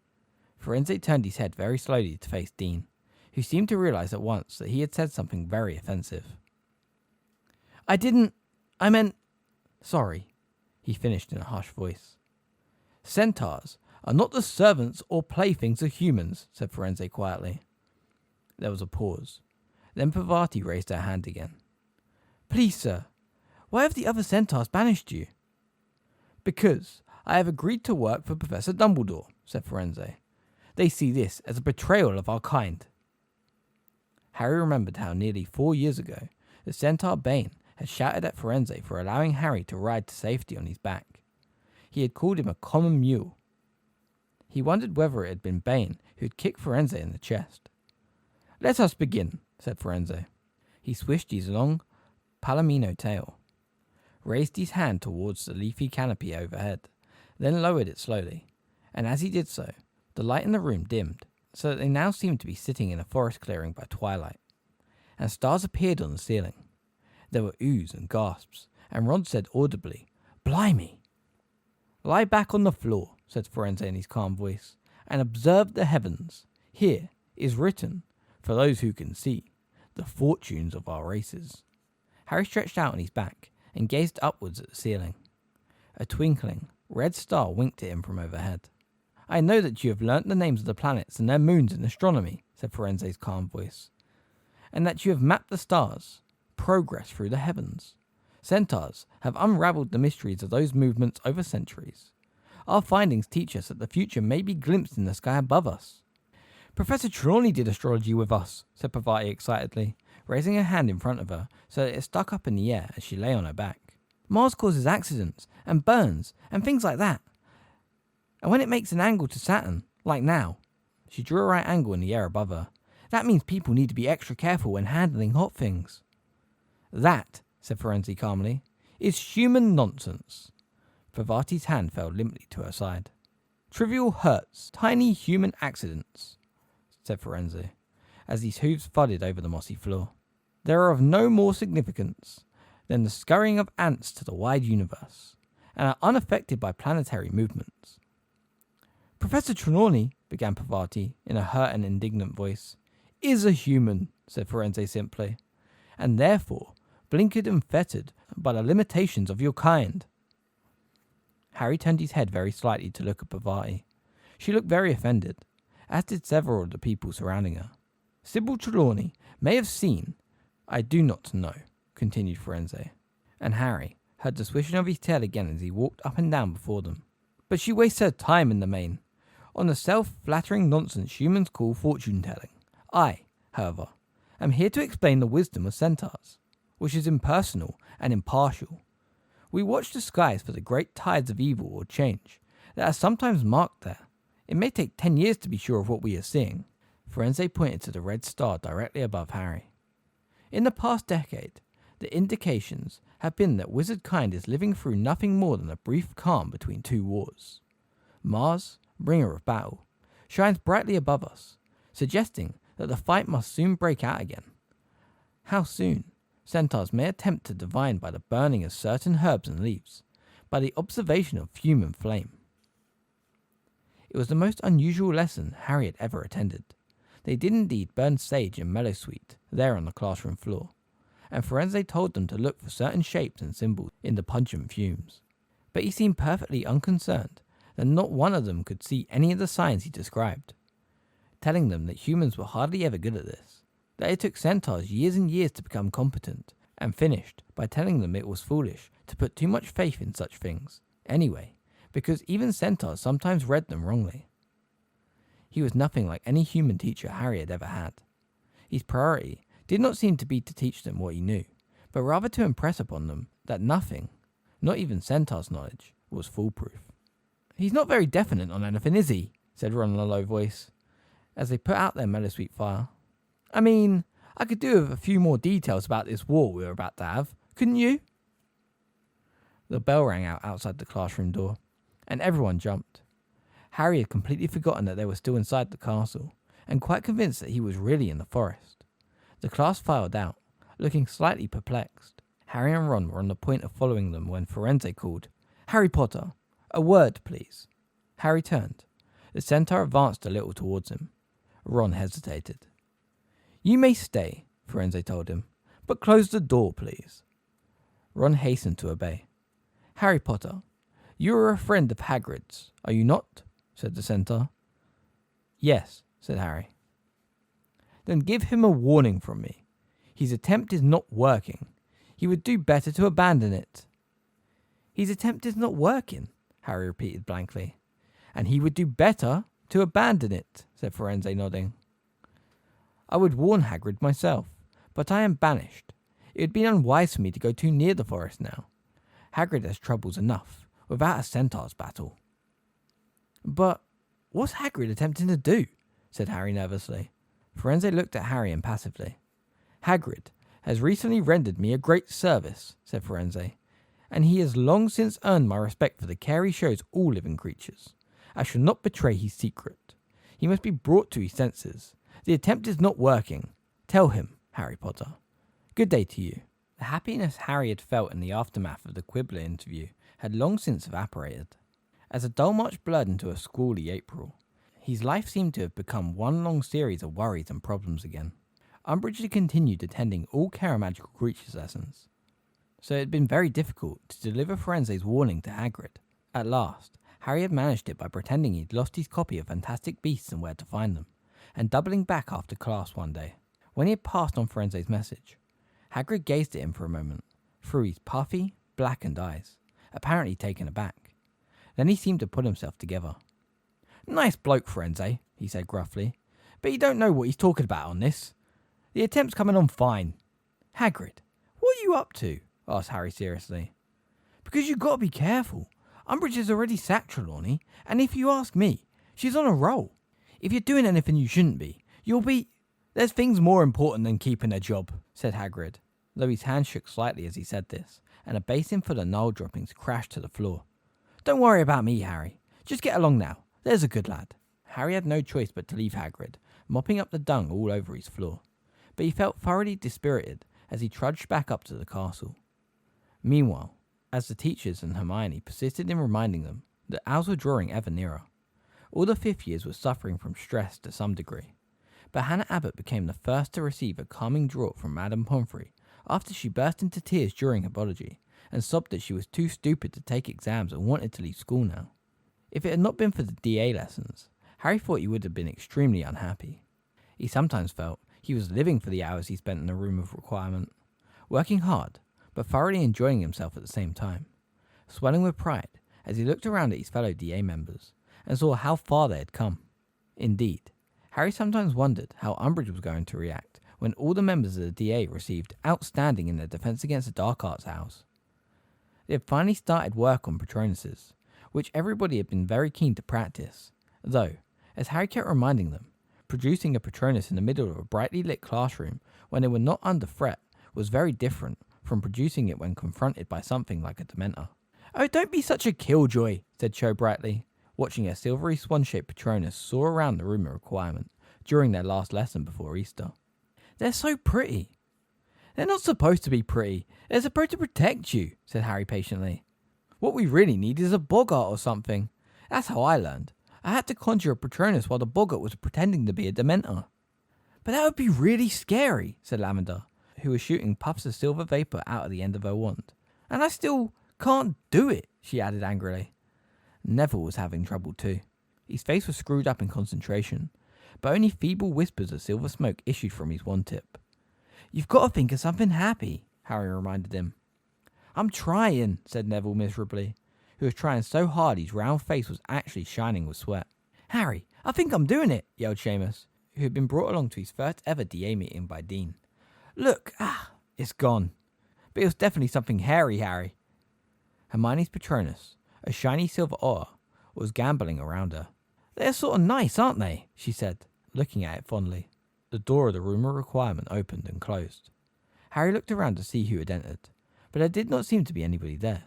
Speaker 1: Firenze turned his head very slowly to face Dean, who seemed to realise at once that he had said something very offensive. I meant, sorry," he finished in a harsh voice. "Centaurs are not the servants or playthings of humans," said Firenze quietly. There was a pause. Then Parvati raised her hand again. "Please, sir, why have the other centaurs banished you?" "Because I have agreed to work for Professor Dumbledore," said Firenze. "They see this as a betrayal of our kind." Harry remembered how nearly 4 years ago the centaur Bane had shouted at Firenze for allowing Harry to ride to safety on his back. He had called him a common mule. He wondered whether it had been Bane who had kicked Firenze in the chest. "Let us begin," said Firenze. He swished his long palomino tail, raised his hand towards the leafy canopy overhead, then lowered it slowly, and as he did so, the light in the room dimmed, so that they now seemed to be sitting in a forest clearing by twilight, and stars appeared on the ceiling. There were oohs and gasps, and Ron said audibly, "Blimey!" "Lie back on the floor," said Firenze in his calm voice, "and observe the heavens. Here is written, for those who can see, the fortunes of our races." Harry stretched out on his back and gazed upwards at the ceiling. A twinkling, red star winked at him from overhead. "I know that you have learnt the names of the planets and their moons in astronomy," said Firenze's calm voice, "and that you have mapped the stars' progress through the heavens. Centaurs have unravelled the mysteries of those movements over centuries. Our findings teach us that the future may be glimpsed in the sky above us." "Professor Trelawney did astrology with us," said Parvati excitedly, raising her hand in front of her so that it stuck up in the air as she lay on her back. "Mars causes accidents and burns and things like that. And when it makes an angle to Saturn, like now," she drew a right angle in the air above her, "that means people need to be extra careful when handling hot things." "That," said Firenze calmly, "is human nonsense." Parvati's hand fell limply to her side. "Trivial hurts, tiny human accidents," said Firenze, as his hooves thudded over the mossy floor. "They are of no more significance than the scurrying of ants to the wide universe, and are unaffected by planetary movements." "Professor Trelawney,"
Speaker 2: began Parvati in a hurt and indignant voice. Is a human, said Firenze simply, and therefore blinkered and fettered by the limitations of your kind. Harry turned his head very slightly to look at Parvati. She looked very offended, as did several of the people surrounding her. Sybil Trelawney may have seen, I do not know, continued Firenze, and Harry heard the swishing of his tail again as he walked up and down before them. But she wastes her time in the main on the self-flattering nonsense humans call fortune-telling. I, however, am here to explain the wisdom of centaurs, which is impersonal and impartial. We watch the skies for the great tides of evil or change that are sometimes marked there. It may take 10 years to be sure of what we are seeing. Firenze pointed to the red star directly above Harry. In the past decade, the indications have been that wizard kind is living through nothing more than a brief calm between two wars. Mars, bringer of battle, shines brightly above us, suggesting that the fight must soon break out again. How soon? Centaurs may attempt to divine by the burning of certain herbs and leaves, by the observation of fume and flame. It was the most unusual lesson Harry had ever attended. They did indeed burn sage and meadowsweet there on the classroom floor, and Firenze told them to look for certain shapes and symbols in the pungent fumes. But he seemed perfectly unconcerned that not one of them could see any of the signs he described, telling them that humans were hardly ever good at this, that it took centaurs years and years to become competent, and finished by telling them it was foolish to put too much faith in such things, anyway, because even centaurs sometimes read them wrongly. He was nothing like any human teacher Harry had ever had. His priority did not seem to be to teach them what he knew, but rather to impress upon them that nothing, not even centaur's knowledge, was foolproof. He's not very definite on anything, is he? Said Ron in a low voice, as they put out their meadowsweet fire. I mean, I could do with a few more details about this war we were about to have, couldn't you? The bell rang out outside the classroom door, and everyone jumped. Harry had completely forgotten that they were still inside the castle, and quite convinced that he was really in the forest. The class filed out, looking slightly perplexed. Harry and Ron were on the point of following them when Firenze called, Harry Potter, a word, please. Harry turned. The centaur advanced a little towards him. Ron hesitated. You may stay, Firenze told him, but close the door, please. Ron hastened to obey. Harry Potter, you are a friend of Hagrid's, are you not? Said the centaur. Yes, said Harry. Then give him a warning from me. His attempt is not working. He would do better to abandon it. His attempt is not working, Harry repeated blankly. And he would do better to abandon it, said Firenze, nodding. I would warn Hagrid myself, but I am banished. It would be unwise for me to go too near the forest now. Hagrid has troubles enough, without a centaur's battle. But what's Hagrid attempting to do? Said Harry nervously. Firenze looked at Harry impassively. Hagrid has recently rendered me a great service, said Firenze, and he has long since earned my respect for the care he shows all living creatures. I shall not betray his secret. He must be brought to his senses. The attempt is not working. Tell him, Harry Potter. Good day to you. The happiness Harry had felt in the aftermath of the Quibbler interview had long since evaporated. As a dull March blurred into a squally April, his life seemed to have become one long series of worries and problems again. Umbridge had continued attending all Magical Creatures lessons, so it had been very difficult to deliver Firenze's warning to Hagrid. At last, Harry had managed it by pretending he'd lost his copy of Fantastic Beasts and Where to Find Them, and doubling back after class one day. When he had passed on Firenze's message, Hagrid gazed at him for a moment, through his puffy, blackened eyes, apparently taken aback. Then he seemed to pull himself together. Nice bloke, Firenze, he said gruffly, but you don't know what he's talking about on this. The attempt's coming on fine. Hagrid, what are you up to? Asked Harry seriously. Because you've got to be careful. Umbridge has already sacked Trelawney, and if you ask me, she's on a roll. If you're doing anything you shouldn't be, you'll be... There's things more important than keeping a job, said Hagrid, though his hand shook slightly as he said this, and a basin full of Nile droppings crashed to the floor. Don't worry about me, Harry. Just get along now. There's a good lad. Harry had no choice but to leave Hagrid, mopping up the dung all over his floor, but he felt thoroughly dispirited as he trudged back up to the castle. Meanwhile, as the teachers and Hermione persisted in reminding them that owls were drawing ever nearer,
Speaker 1: All the fifth years were suffering from stress to some degree, but Hannah Abbott became the first to receive a calming draught from Madame Pomfrey after she burst into tears during her biology and sobbed that she was too stupid to take exams and wanted to leave school now. If it had not been for the DA lessons, Harry thought he would have been extremely unhappy. He sometimes felt he was living for the hours he spent in the room of requirement, working hard, but thoroughly enjoying himself at the same time, swelling with pride as he looked around at his fellow DA members and saw how far they had come. Indeed, Harry sometimes wondered how Umbridge was going to react when all the members of the DA received outstanding in their Defense Against the Dark Arts house. They had finally started work on Patronuses, which everybody had been very keen to practice, though, as Harry kept reminding them, producing a Patronus in the middle of a brightly lit classroom when they were not under threat was very different from producing it when confronted by something like a Dementor. "Oh, don't be such a killjoy," said Cho brightly, watching a silvery swan-shaped Patronus soar around the room of requirement during their last lesson before Easter. "They're so pretty." "They're not supposed to be pretty. They're supposed to protect you," said Harry patiently. "What we really need is a boggart or something. That's how I learned. I had to conjure a Patronus while the boggart was pretending to be a Dementor." "But that would be really scary," said Lavender, who was shooting puffs of silver vapour out of the end of her wand. "And I still can't do it," she added angrily. Neville was having trouble too. His face was screwed up in concentration, but only feeble whispers of silver smoke issued from his wand tip. "You've got to think of something happy," Harry reminded him. "I'm trying," said Neville miserably, who was trying so hard his round face was actually shining with sweat. "Harry, I think I'm doing it," yelled Seamus, who had been brought along to his first ever DA meeting by Dean. "Look, it's gone. But it was definitely something hairy, Harry." Hermione's Patronus, a shiny silver ore, was gambolling around her. "They're sort of nice, aren't they?" she said, looking at it fondly. The door of the room of requirement opened and closed. Harry looked around to see who had entered, but there did not seem to be anybody there.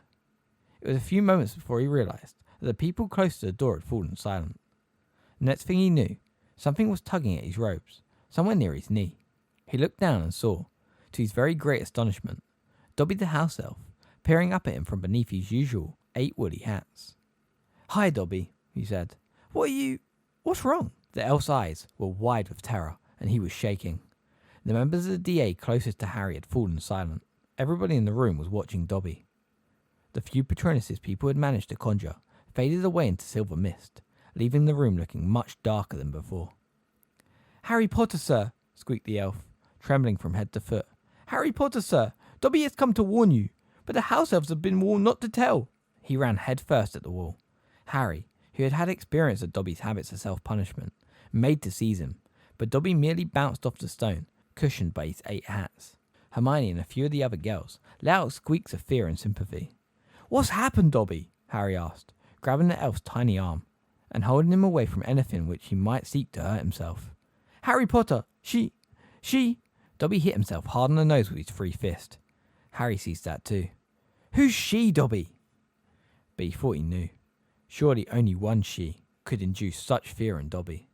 Speaker 1: It was a few moments before he realised that the people close to the door had fallen silent. The next thing he knew, something was tugging at his robes, somewhere near his knee. He looked down and saw, to his very great astonishment, Dobby the house elf peering up at him from beneath his usual 8 woolly hats. "Hi, Dobby," he said. What's wrong?" The elf's eyes were wide with terror, and he was shaking. The members of the DA closest to Harry had fallen silent. Everybody in the room was watching Dobby. The few Patronuses people had managed to conjure faded away into silver mist, leaving the room looking much darker than before. "Harry Potter, sir," squeaked the elf, trembling from head to foot. "Harry Potter, sir, Dobby has come to warn you, but the house elves have been warned not to tell." He ran head first at the wall. Harry, who had had experience of Dobby's habits of self-punishment, made to seize him, but Dobby merely bounced off the stone, cushioned by his 8 hats. Hermione and a few of the other girls let out squeaks of fear and sympathy. "What's happened, Dobby?" Harry asked, grabbing the elf's tiny arm and holding him away from anything which he might seek to hurt himself. "Harry Potter, she... Dobby hit himself hard on the nose with his free fist. Harry sees that too. "Who's she, Dobby?" But he thought he knew. Surely only one she could induce such fear in Dobby.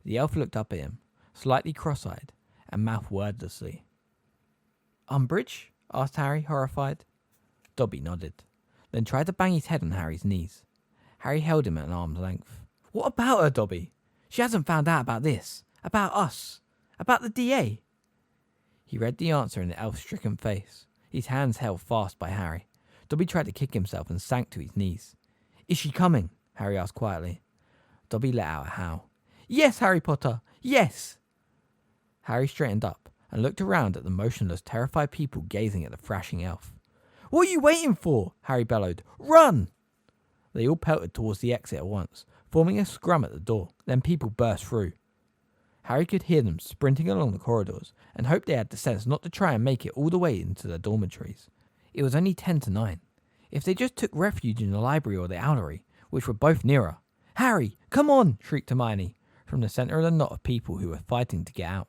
Speaker 1: The elf looked up at him, slightly cross-eyed, and mouthed wordlessly. "Umbridge?" asked Harry, horrified. Dobby nodded, then tried to bang his head on Harry's knees. Harry held him at an arm's length. "What about her, Dobby? She hasn't found out about this, about us, about the DA." He read the answer in the elf's stricken face, his hands held fast by Harry. Dobby tried to kick himself and sank to his knees. "Is she coming?" Harry asked quietly. Dobby let out a howl. "Yes, Harry Potter, yes!" Harry straightened up and looked around at the motionless, terrified people gazing at the thrashing elf. "What are you waiting for?" Harry bellowed. "Run!" They all pelted towards the exit at once, forming a scrum at the door. Then people burst through. Harry could hear them sprinting along the corridors and hoped they had the sense not to try and make it all the way into their dormitories. It was only 10 to 9. If they just took refuge in the library or the owlery, which were both nearer. "Harry, come on!" shrieked Hermione from the centre of the knot of people who were fighting to get out.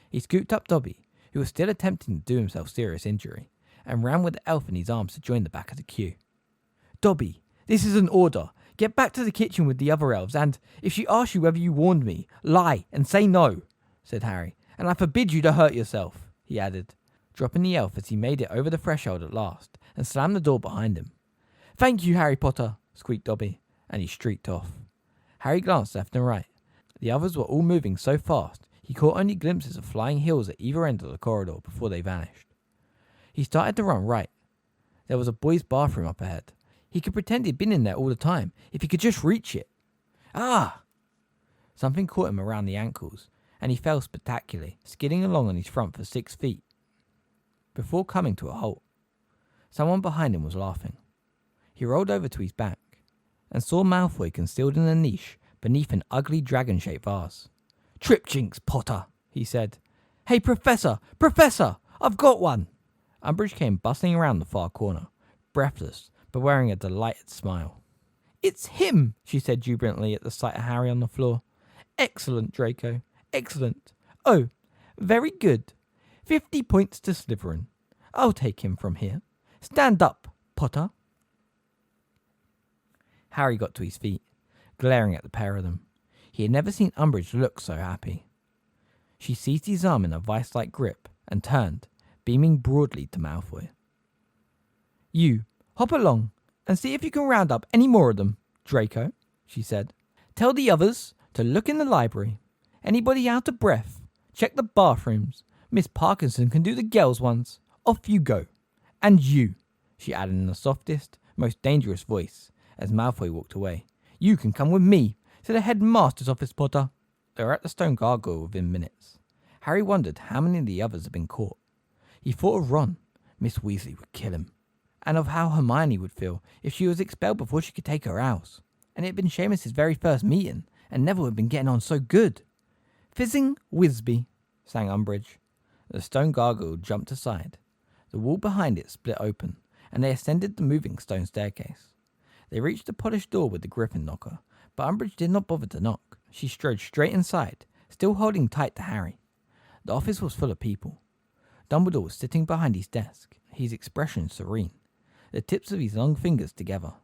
Speaker 1: He scooped up Dobby, who was still attempting to do himself serious injury, and ran with the elf in his arms to join the back of the queue. "Dobby, this is an order. Get back to the kitchen with the other elves, and, if she asks you whether you warned me, lie and say no," said Harry. "And I forbid you to hurt yourself," he added, dropping the elf as he made it over the threshold at last, and slammed the door behind him. "Thank you, Harry Potter," squeaked Dobby, and he streaked off.
Speaker 2: Harry glanced left and right. The others were all moving so fast, he caught only glimpses of flying heels at either end of the corridor before they vanished. He started to run right. There was a boys' bathroom up ahead. He could pretend he'd been in there all the time, if he could just reach it. Ah! Something caught him around the ankles, and he fell spectacularly, skidding along on his front for 6 feet. Before coming to a halt, someone behind him was laughing. He rolled over to his back, and saw Malfoy concealed in a niche beneath an ugly dragon-shaped vase. "Tripchinks, Potter," he said. "Hey, Professor! Professor! I've got one!" Umbridge came bustling around the far corner, breathless, but wearing a delighted smile. "It's him," she said jubilantly at the sight of Harry on the floor. "Excellent, Draco. Excellent. Oh, very good. 50 points to Slytherin. I'll take him from here. Stand up, Potter." Harry got to his feet, glaring at the pair of them. He had never seen Umbridge look so happy. She seized his arm in a vice-like grip and turned, beaming broadly to Malfoy. "You, hop along and see if you can round up any more of them, Draco," she said. "Tell the others to look in the library. Anybody out of breath, check the bathrooms. Miss Parkinson can do the girls' ones. Off you go. And you," she added in the softest, most dangerous voice, as Malfoy walked away. "You can come with me to the headmaster's office, Potter." They were at the stone gargoyle within minutes. Harry wondered how many of the others had been caught. He thought of Ron. Miss Weasley would kill him. And of how Hermione would feel if she was expelled before she could take her house. And it had been Seamus's very first meeting, and Neville had been getting on so good. "Fizzing Wisby," sang Umbridge. The stone gargoyle jumped aside. The wall behind it split open, and they ascended the moving stone staircase. They reached the polished door with the griffin knocker, but Umbridge did not bother to knock. She strode straight inside, still holding tight to Harry. The office was full of people. Dumbledore was sitting behind his desk, his expression serene, the tips of his long fingers together.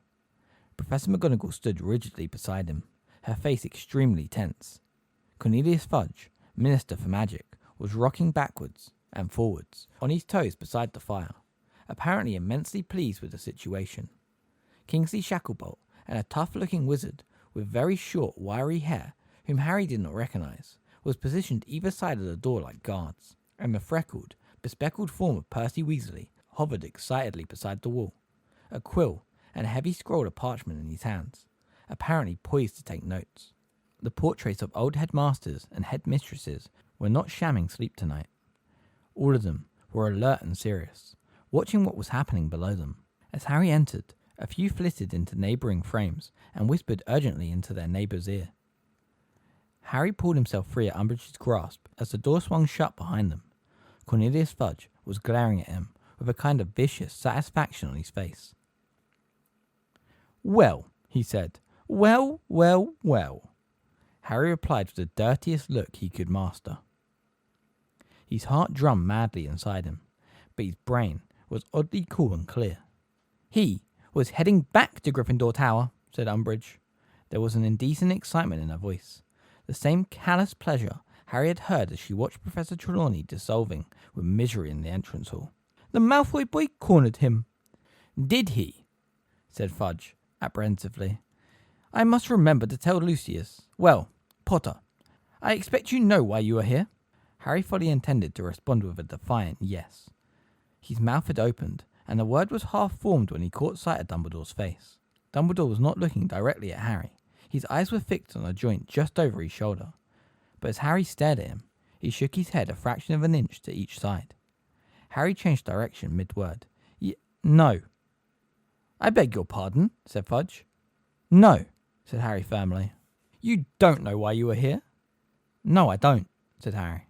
Speaker 2: Professor McGonagall stood rigidly beside him, her face extremely tense. Cornelius Fudge, Minister for Magic, was rocking backwards and forwards, on his toes beside the fire, apparently immensely pleased with the situation. Kingsley Shacklebolt, and a tough-looking wizard with very short, wiry hair, whom Harry did not recognise, was positioned either side of the door like guards, and the freckled, bespectacled form of Percy Weasley hovered excitedly beside the wall, a quill and a heavy scroll of parchment in his hands, apparently poised to take notes. The portraits of old headmasters and headmistresses were not shamming sleep tonight. All of them were alert and serious, watching what was happening below them. As Harry entered, a few flitted into neighbouring frames and whispered urgently into their neighbour's ear. Harry pulled himself free at Umbridge's grasp as the door swung shut behind them. Cornelius Fudge was glaring at him with a kind of vicious satisfaction on his face. "Well," he said. "Well, well, well." Harry replied with the dirtiest look he could master. His heart drummed madly inside him, but his brain was oddly cool and clear. "He was heading back to Gryffindor Tower," said Umbridge. There was an indecent excitement in her voice, the same callous pleasure Harry had heard as she watched Professor Trelawney dissolving with misery in the entrance hall. "The Malfoy boy cornered him." "Did he?" said Fudge, apprehensively. "I must remember to tell Lucius. Well, Potter, I expect you know why you are here." Harry fully intended to respond with a defiant yes. His mouth had opened, and the word was half formed when he caught sight of Dumbledore's face. Dumbledore was not looking directly at Harry. His eyes were fixed on a joint just over his shoulder. But as Harry stared at him, he shook his head a fraction of an inch to each side. Harry changed direction mid-word. "No." "I beg your pardon," said Fudge. "No," said Harry firmly. "You don't know why you are here?" "No, I don't," said Harry.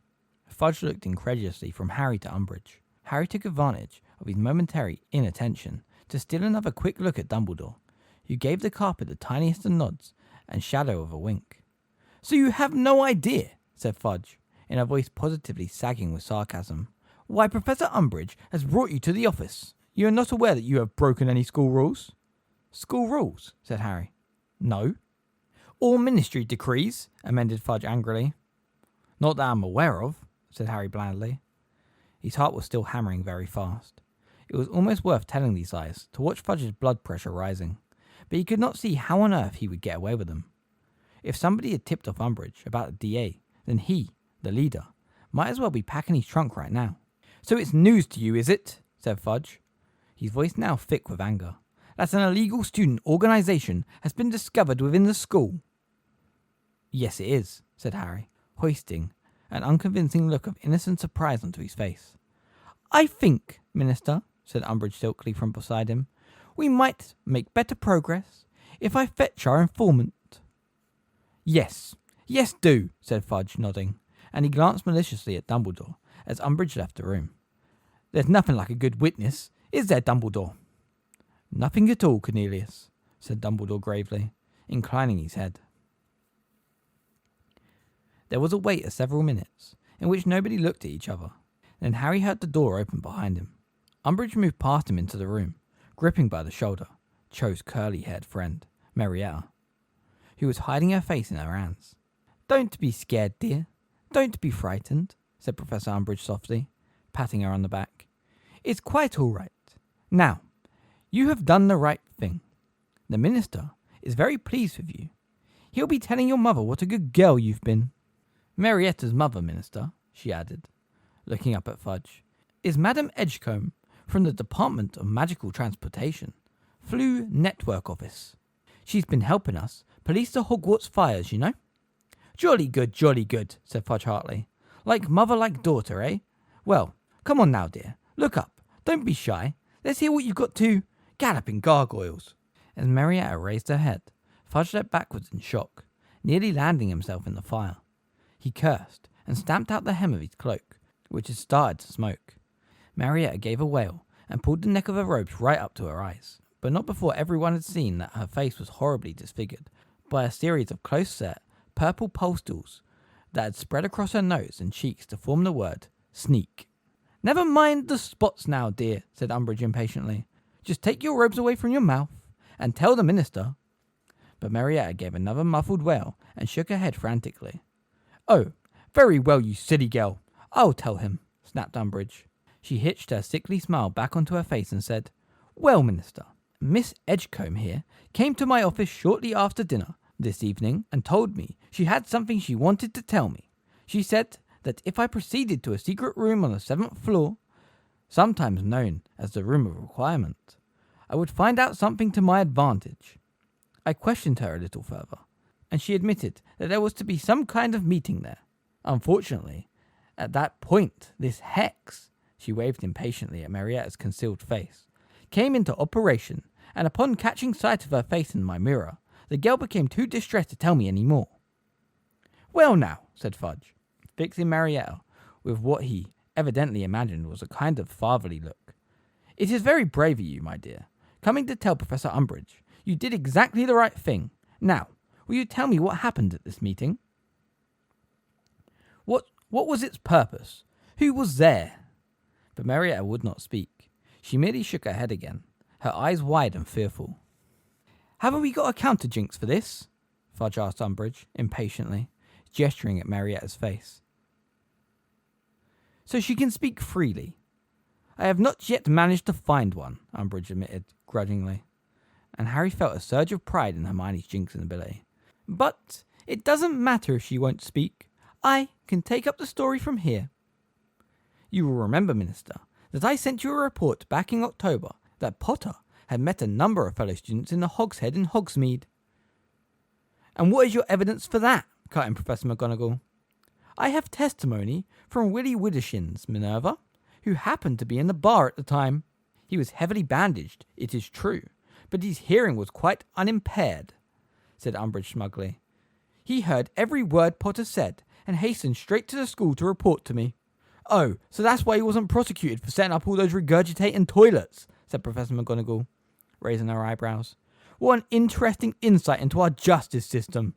Speaker 2: Fudge looked incredulously from Harry to Umbridge. Harry took advantage of his momentary inattention to steal another quick look at Dumbledore, who gave the carpet the tiniest of nods and shadow of a wink. "So you have no idea," said Fudge, in a voice positively sagging with sarcasm, "why Professor Umbridge has brought you to the office. You are not aware that you have broken any school rules?" "School rules?" said Harry. "No." "Or ministry decrees," amended Fudge angrily. "Not that I'm aware of," said Harry blandly. His heart was still hammering very fast. It was almost worth telling these lies to watch Fudge's blood pressure rising, but he could not see how on earth he would get away with them.
Speaker 1: If somebody had tipped off Umbridge about the DA, then he, the leader, might as well be packing his trunk right now. "So it's news to you, is it?" said Fudge, his voice now thick with anger. "That an illegal student organisation has been discovered within the school?" "Yes, it is," said Harry, hoisting an unconvincing look of innocent surprise onto his face. "I think, Minister," said Umbridge silkily from beside him, "we might make better progress if I fetch our informant." Yes, do," said Fudge, nodding, and he glanced maliciously at Dumbledore as Umbridge left the room. "There's nothing like a good witness, is there, Dumbledore?" "Nothing at all, Cornelius," said Dumbledore gravely, inclining his head. There was a wait of several minutes, in which nobody looked at each other. Then Harry heard the door open behind him. Umbridge moved past him into the room, gripping by the shoulder Cho's curly-haired friend, Marietta, who was hiding her face in her hands. "Don't be scared, dear. Don't be frightened," said Professor Umbridge softly, patting her on the back. "It's quite all right. Now, you have done the right thing. The Minister is very pleased with you. He'll be telling your mother what a good girl you've been." "Marietta's mother, Minister," she added, looking up at Fudge, "is Madame Edgecombe from the Department of Magical Transportation, Floo Network Office. She's been helping us police the Hogwarts fires, you know." Jolly good," said Fudge heartily. "Like mother, like daughter, eh? Well, come on now, dear. Look up. Don't be shy. Let's hear what you've got to galloping gargoyles." As Marietta raised her head, Fudge leapt backwards in shock, nearly landing himself in the fire. He cursed and stamped out the hem of his cloak, which had started to smoke. Marietta gave a wail and pulled the neck of her robes right up to her eyes, but not before everyone had seen that her face was horribly disfigured by a series of close-set purple pustules that had spread across her nose and cheeks to form the word sneak. "Never mind the spots now, dear," said Umbridge impatiently. "Just take your robes away from your mouth and tell the Minister." But Marietta gave another muffled wail and shook her head frantically. "Oh, very well, you silly girl. I'll tell him," snapped Umbridge. She hitched her sickly smile back onto her face and said, "Well, Minister, Miss Edgecombe here came to my office shortly after dinner this evening and told me she had something she wanted to tell me. She said that if I proceeded to a secret room on the 7th floor, sometimes known as the Room of Requirement, I would find out something to my advantage. I questioned her a little further, and she admitted that there was to be some kind of meeting there. Unfortunately, at that point, this hex," she waved impatiently at Marietta's concealed face, "came into operation, and upon catching sight of her face in my mirror, the girl became too distressed to tell me any more." "Well now," said Fudge, fixing Marietta with what he evidently imagined was a kind of fatherly look. "It is very brave of you, my dear, coming to tell Professor Umbridge. You did exactly the right thing. Now, will you tell me what happened at this meeting? What was its purpose? Who was there?" But Marietta would not speak. She merely shook her head again, her eyes wide and fearful. "Haven't we got a counter-jinx for this?" Fudge asked Umbridge, impatiently, gesturing at Marietta's face. "So she can speak freely." "I have not yet managed to find one," Umbridge admitted, grudgingly, and Harry felt a surge of pride in Hermione's jinxing ability. "But it doesn't matter if she won't speak. I can take up the story from here. You will remember, Minister, that I sent you a report back in October that Potter had met a number of fellow students in the Hogshead in Hogsmeade." "And what is your evidence for that?" cut in Professor McGonagall. "I have testimony from Willie Widdershins, Minerva, who happened to be in the bar at the time. He was heavily bandaged, it is true, but his hearing was quite unimpaired," said Umbridge smugly. "He heard every word Potter said and hastened straight to the school to report to me." "Oh, so that's why he wasn't prosecuted for setting up all those regurgitating toilets," said Professor McGonagall, raising her eyebrows. "What an interesting insight into our justice system.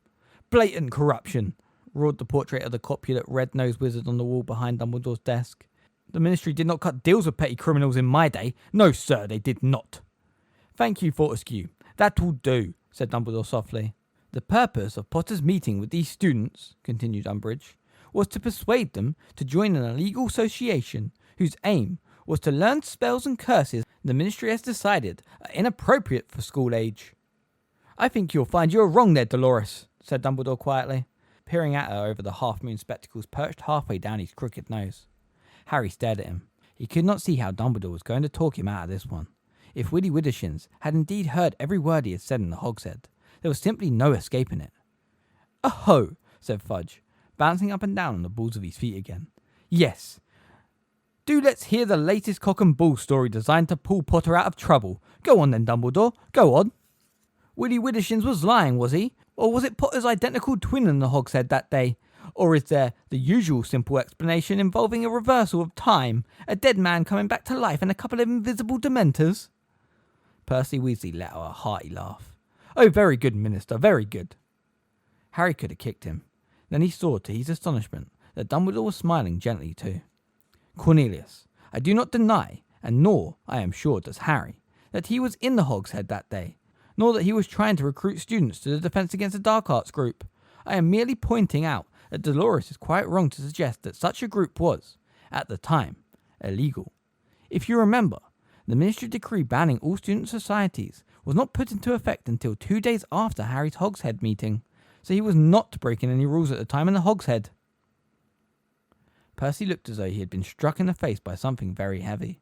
Speaker 1: Blatant corruption," roared the portrait of the copulate red-nosed wizard on the wall behind Dumbledore's desk. "The Ministry did not cut deals with petty criminals in my day. No, sir, they did not." "Thank you, Fortescue. That will do," said Dumbledore softly. "The purpose of Potter's meeting with these students," continued Umbridge, "was to persuade them to join an illegal association whose aim was to learn spells and curses the Ministry has decided are inappropriate for school age." "I think you'll find you're wrong there, Dolores,"
Speaker 2: said Dumbledore quietly, peering at her over the half-moon spectacles perched halfway down his crooked nose. Harry stared at him. He could not see how Dumbledore was going to talk him out of this one. If Willie Widdershins had indeed heard every word he had said in the hogshead, there was simply no escaping it. "Oh!" said Fudge, bouncing up and down on the balls of his feet again. "Yes. Do let's hear the latest cock and bull story designed to pull Potter out of trouble. Go on then, Dumbledore. Go on." "Willie Widdershins was lying, was he? Or was it Potter's identical twin in the hogshead that day? Or is there the usual simple explanation involving a reversal of time, a dead man coming back to life, and a couple of invisible dementors?" Percy Weasley let out a hearty laugh. "Oh, very good, Minister, very good." Harry could have kicked him. Then he saw, to his astonishment, that Dumbledore was smiling gently too. "Cornelius, I do not deny, and nor, I am sure, does Harry, that he was in the hogshead that day, nor that he was trying to recruit students to the Defence Against the Dark Arts group. I am merely pointing out that Dolores is quite wrong to suggest that such a group was, at the time, illegal. If you remember, the Ministry decree banning all student societies was not put into effect until 2 days after Harry's hogshead meeting, so he was not breaking any rules at the time in the hogshead." Percy looked as though he had been struck in the face by something very heavy.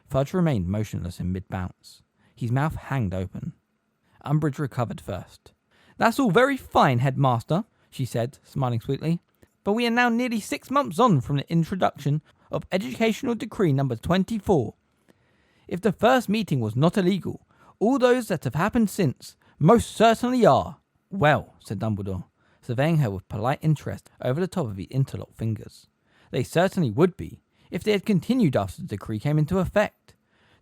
Speaker 2: Fudge remained motionless in mid-bounce. His mouth hanged open. Umbridge recovered first. "That's all very fine, Headmaster," she said, smiling sweetly, "but we are now nearly 6 months on from the introduction of Educational Decree number 24. If the first meeting was not illegal, all those that have happened since most certainly are." "Well," said Dumbledore, surveying her with polite interest over the top of his interlocked fingers, "they certainly would be, if they had continued after the decree came into effect.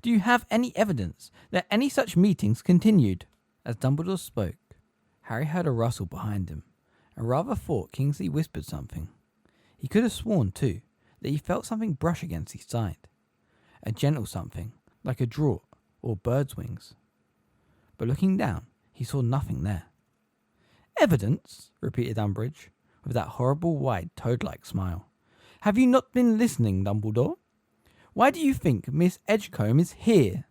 Speaker 2: Do you have any evidence that any such meetings continued?" As Dumbledore spoke, Harry heard a rustle behind him, and rather thought Kingsley whispered something. He could have sworn, too, that he felt something brush against his side. A gentle something, like a draught or bird's wings. But looking down, he saw nothing there. "Evidence?" repeated Umbridge, with that horrible wide toad-like smile. "Have you not been listening, Dumbledore? Why do you think Miss Edgecombe is here?"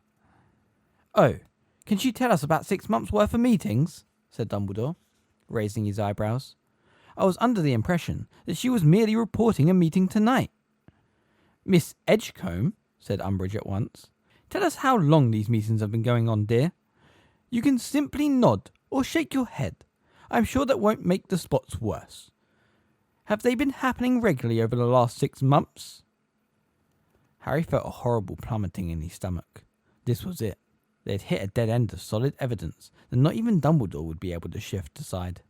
Speaker 2: "Oh, can she tell us about 6 months' worth of meetings?" said Dumbledore, raising his eyebrows. "I was under the impression that she was merely reporting a meeting tonight." "Miss Edgecombe?" said Umbridge at once. "Tell us how long these meetings have been going on, dear. You can simply nod or shake your head. I'm sure that won't make the spots worse. Have they been happening regularly over the last 6 months? Harry felt a horrible plummeting in his stomach. This was it. They had hit a dead end of solid evidence that not even Dumbledore would be able to shift aside.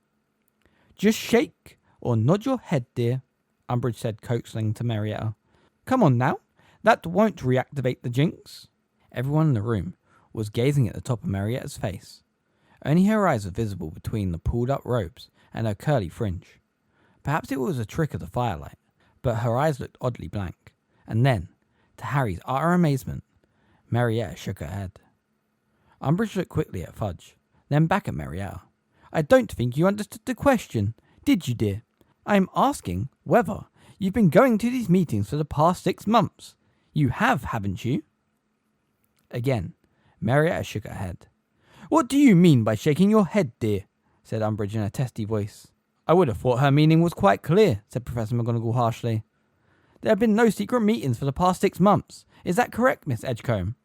Speaker 2: "Just shake or nod your head, dear," Umbridge said coaxingly to Marietta. "Come on now. That won't reactivate the jinx." Everyone in the room was gazing at the top of Marietta's face. Only her eyes were visible between the pulled-up robes and her curly fringe. Perhaps it was a trick of the firelight, but her eyes looked oddly blank. And then, to Harry's utter amazement, Marietta shook her head. Umbridge looked quickly at Fudge, then back at Marietta. "I don't think you understood the question, did you, dear? I am asking whether you've been going to these meetings for the past 6 months. You have, haven't you?" Again, Marietta shook her head. "What do you mean by shaking your head, dear?" said Umbridge in a testy voice. "I would have thought her meaning was quite clear," said Professor McGonagall harshly. "There have been no secret meetings for the past 6 months. Is that correct, Miss Edgecombe?"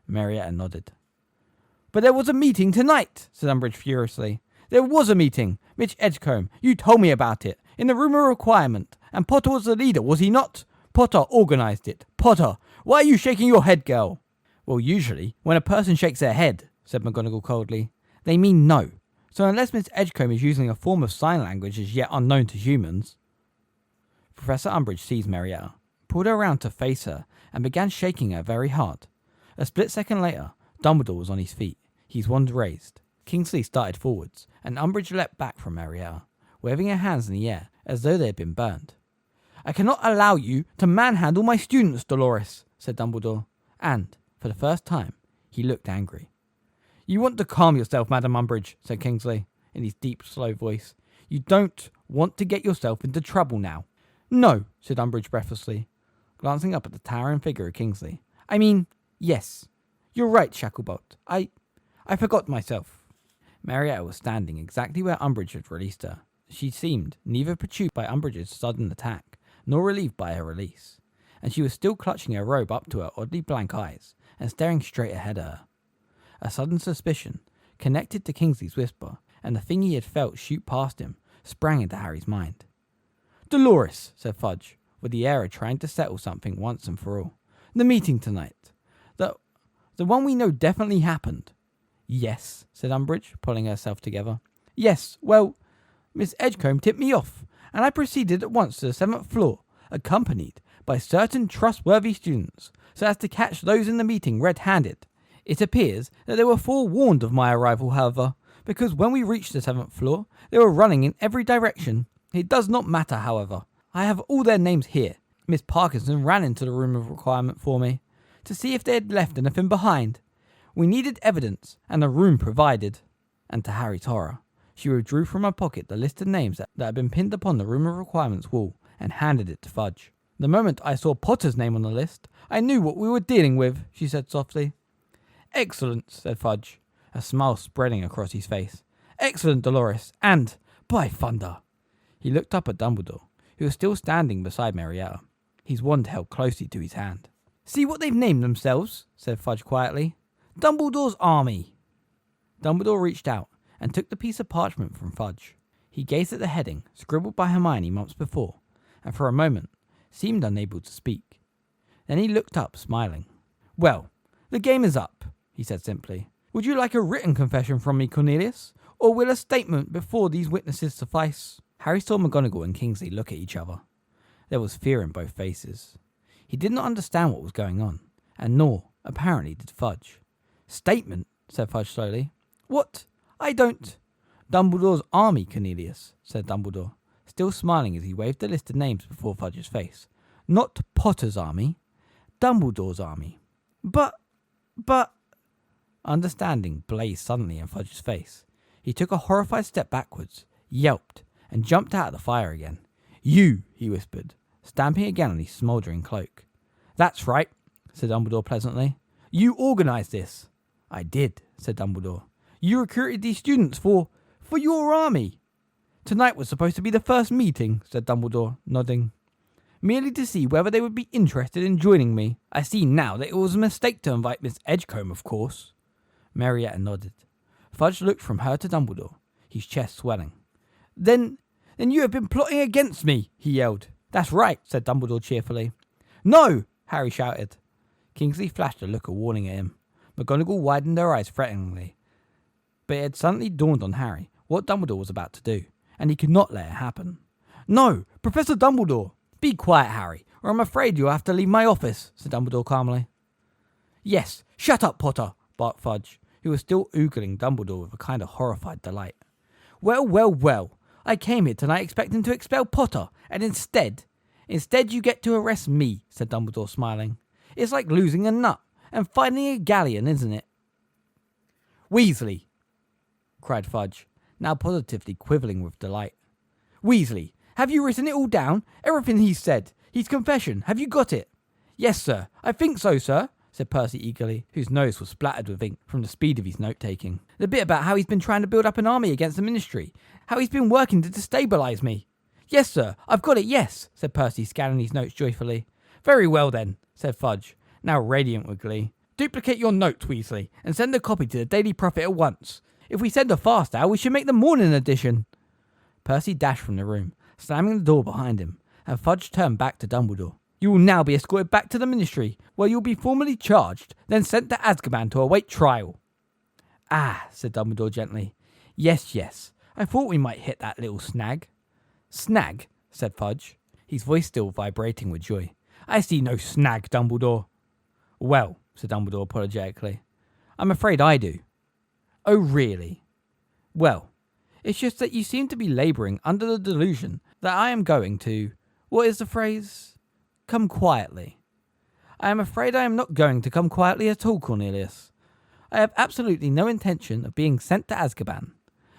Speaker 2: Marietta nodded. "But there was a meeting tonight," said Umbridge furiously. "There was a meeting. Miss Edgecombe, you told me about it. In the room of requirement. And Potter was the leader, was he not? Potter organised it. Potter, why are you shaking your head, girl?" "Well, usually, when a person shakes their head," said McGonagall coldly, "they mean no. So unless Miss Edgecombe is using a form of sign language as yet unknown to humans..." Professor Umbridge seized Marietta, pulled her around to face her, and began shaking her very hard. A split second later, Dumbledore was on his feet, his wand raised. Kingsley started forwards, and Umbridge leapt back from Marietta, waving her hands in the air as though they had been burned. "I cannot allow you to manhandle my students, Dolores," said Dumbledore, and, for the first time, he looked angry. "You want to calm yourself, Madam Umbridge," said Kingsley, in his deep, slow voice. "You don't want to get yourself into trouble now." "No," said Umbridge breathlessly, glancing up at the towering figure of Kingsley. "I mean, yes. You're right, Shacklebolt. I forgot myself."
Speaker 1: Marietta was standing exactly where Umbridge had released her. She seemed neither perturbed by Umbridge's sudden attack, nor relieved by her release, and she was still clutching her robe up to her oddly blank eyes and staring straight ahead of her. A sudden suspicion, connected to Kingsley's whisper, and the thing he had felt shoot past him, sprang into Harry's mind. "Dolores," said Fudge, with the air of trying to settle something once and for all. "The meeting tonight. The one we know definitely happened." "Yes," said Umbridge, pulling herself together. "Yes, well, Miss Edgecombe tipped me off, and I proceeded at once to the 7th floor, accompanied by certain trustworthy students, so as to catch those in the meeting red-handed. It appears that they were forewarned of my arrival, however, because when we reached the 7th floor, they were running in every direction. It does not matter, however. I have all their names here. Miss Parkinson ran into the room of requirement for me, to see if they had left anything behind. We needed evidence, and the room provided." And to Harry's horror, she withdrew from her pocket the list of names that had been pinned upon the room of requirements wall and handed it to Fudge. "The moment I saw Potter's name on the list, I knew what we were dealing with," she said softly. "Excellent," said Fudge, a smile spreading across his face. "Excellent, Dolores, and, by thunder!" He looked up at Dumbledore, who was still standing beside Marietta, his wand held closely to his hand. "See what they've named themselves," said Fudge quietly. "Dumbledore's Army." Dumbledore reached out and took the piece of parchment from Fudge. He gazed at the heading, scribbled by Hermione months before, and for a moment seemed unable to speak. Then he looked up, smiling. "Well, the game is up," he said simply. "Would you like a written confession from me, Cornelius, or will a statement before these witnesses suffice?" Harry saw McGonagall and Kingsley look at each other. There was fear in both faces. He did not understand what was going on, and nor, apparently, did Fudge. "Statement?" said Fudge slowly. "What? I don't—" "Dumbledore's Army, Cornelius," said Dumbledore, still smiling as he waved the list of names before Fudge's face. "Not Potter's Army. Dumbledore's Army." But... Understanding blazed suddenly in Fudge's face. He took a horrified step backwards, yelped, and jumped out of the fire again. "You," he whispered, stamping again on his smouldering cloak. "That's right," said Dumbledore pleasantly. "You organised this." "I did," said Dumbledore. "You recruited these students for your army." "Tonight was supposed to be the first meeting," said Dumbledore, nodding. "Merely to see whether they would be interested in joining me. I see now that it was a mistake to invite Miss Edgecombe, of course." Marietta nodded. Fudge looked from her to Dumbledore, his chest swelling. Then you have been plotting against me," he yelled. "That's right," said Dumbledore cheerfully. "No!" Harry shouted. Kingsley flashed a look of warning at him. McGonagall widened her eyes threateningly. But it had suddenly dawned on Harry what Dumbledore was about to do, and he could not let it happen. "No, Professor Dumbledore!" "Be quiet, Harry, or I'm afraid you'll have to leave my office," said Dumbledore calmly. "Yes, shut up, Potter," barked Fudge, who was still ogling Dumbledore with a kind of horrified delight. Well, I came here tonight expecting to expel Potter, and instead you get to arrest me," said Dumbledore, smiling. "It's like losing a nut and finding a galleon, isn't it?" "Weasley!" cried Fudge, now positively quivering with delight. "Weasley, have you written it all down? Everything he said? His confession, have you got it?" "Yes, sir. I think so, sir," said Percy eagerly, whose nose was splattered with ink from the speed of his note-taking. "The bit about how he's been trying to build up an army against the Ministry. How he's been working to destabilise me." "Yes, sir. I've got it, yes," said Percy, scanning his notes joyfully. "Very well, then," said Fudge, now radiant with glee. "Duplicate your notes, Weasley, and send a copy to the Daily Prophet at once. If we send a fast hour, we should make the morning edition." Percy dashed from the room, slamming the door behind him, and Fudge turned back to Dumbledore. "You will now be escorted back to the Ministry, where you will be formally charged, then sent to Azkaban to await trial." "Ah," said Dumbledore gently. Yes. I thought we might hit that little snag." "Snag?" said Fudge, his voice still vibrating with joy. "I see no snag, Dumbledore." "Well," said Dumbledore apologetically, "I'm afraid I do." "Oh, really?" "Well, it's just that you seem to be labouring under the delusion that I am going to, what is the phrase? Come quietly. I am afraid I am not going to come quietly at all, Cornelius. I have absolutely no intention of being sent to Azkaban.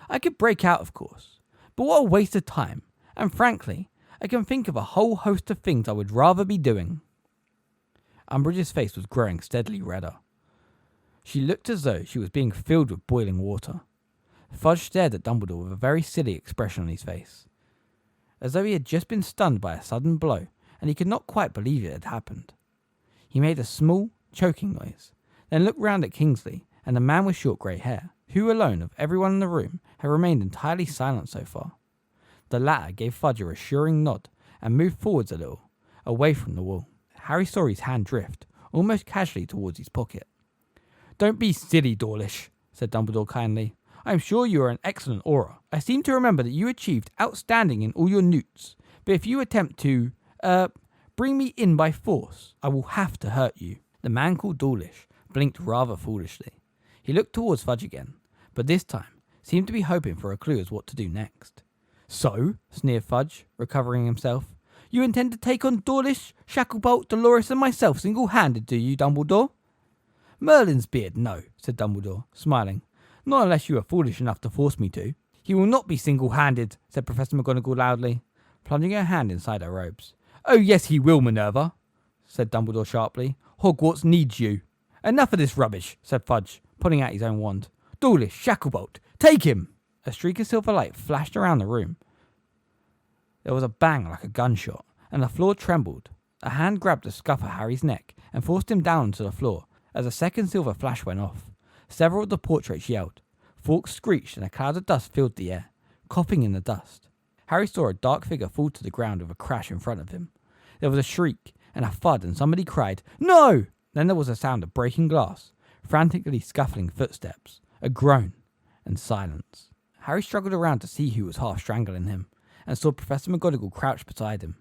Speaker 1: I could break out, of course, but what a waste of time, and frankly, I can think of a whole host of things I would rather be doing." Umbridge's face was growing steadily redder. She looked as though she was being filled with boiling water. Fudge stared at Dumbledore with a very silly expression on his face, as though he had just been stunned by a sudden blow, and he could not quite believe it had happened. He made a small, choking noise, then looked round at Kingsley and the man with short grey hair, who alone of everyone in the room had remained entirely silent so far. The latter gave Fudge a reassuring nod and moved forwards a little, away from the wall. Harry saw his hand drift, almost casually towards his pocket. "Don't be silly, Dawlish," said Dumbledore kindly. "I am sure you are an excellent Auror. I seem to remember that you achieved outstanding in all your newts, but if you attempt to, bring me in by force, I will have to hurt you." The man called Dawlish blinked rather foolishly. He looked towards Fudge again, but this time seemed to be hoping for a clue as what to do next. "So," sneered Fudge, recovering himself, "you intend to take on Dawlish, Shacklebolt, Dolores and myself single-handed, do you, Dumbledore?" "Merlin's beard, no," said Dumbledore, smiling. "Not unless you are foolish enough to force me to." "He will not be single-handed," said Professor McGonagall loudly, plunging her hand inside her robes. "Oh yes, he will, Minerva," said Dumbledore sharply. "Hogwarts needs you." "Enough of this rubbish," said Fudge, pulling out his own wand. "Dawlish, Shacklebolt, take him!" A streak of silver light flashed around the room. There was a bang like a gunshot, and the floor trembled. A hand grabbed the scuff at Harry's neck and forced him down to the floor as a second silver flash went off. Several of the portraits yelled. Fawkes screeched and a cloud of dust filled the air, coughing in the dust. Harry saw a dark figure fall to the ground with a crash in front of him. There was a shriek and a thud and somebody cried, "No!" Then there was a sound of breaking glass, frantically scuffling footsteps, a groan, and silence. Harry struggled around to see who was half strangling him, and saw Professor McGonagall crouched beside him.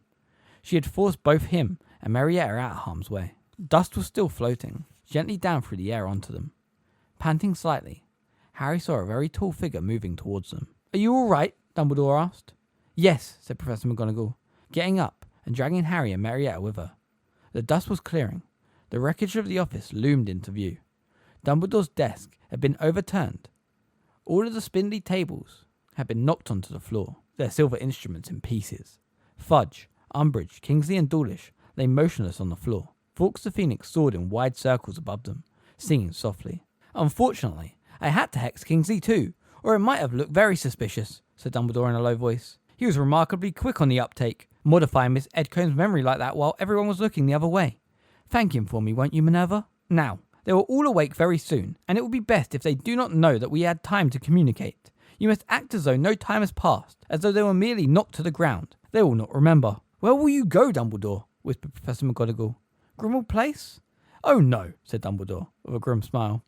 Speaker 1: She had forced both him and Marietta out of harm's way. Dust was still floating, gently down through the air onto them. Panting slightly, Harry saw a very tall figure moving towards them. "Are you all right?" Dumbledore asked. "Yes," said Professor McGonagall, getting up and dragging Harry and Marietta with her. The dust was clearing. The wreckage of the office loomed into view. Dumbledore's desk had been overturned. All of the spindly tables had been knocked onto the floor, their silver instruments in pieces. Fudge, Umbridge, Kingsley and Dawlish lay motionless on the floor. Fawkes the Phoenix soared in wide circles above them, singing softly. "Unfortunately, I had to hex Kingsley too, or it might have looked very suspicious," said Dumbledore in a low voice. "He was remarkably quick on the uptake, modifying Miss Edcomb's memory like that while everyone was looking the other way. Thank him for me, won't you, Minerva? Now, they will all awake very soon, and it will be best if they do not know that we had time to communicate. You must act as though no time has passed, as though they were merely knocked to the ground. They will not remember." "Where will you go, Dumbledore?" whispered Professor McGonagall. "Grimmauld Place?" "Oh no," said Dumbledore, with a grim smile.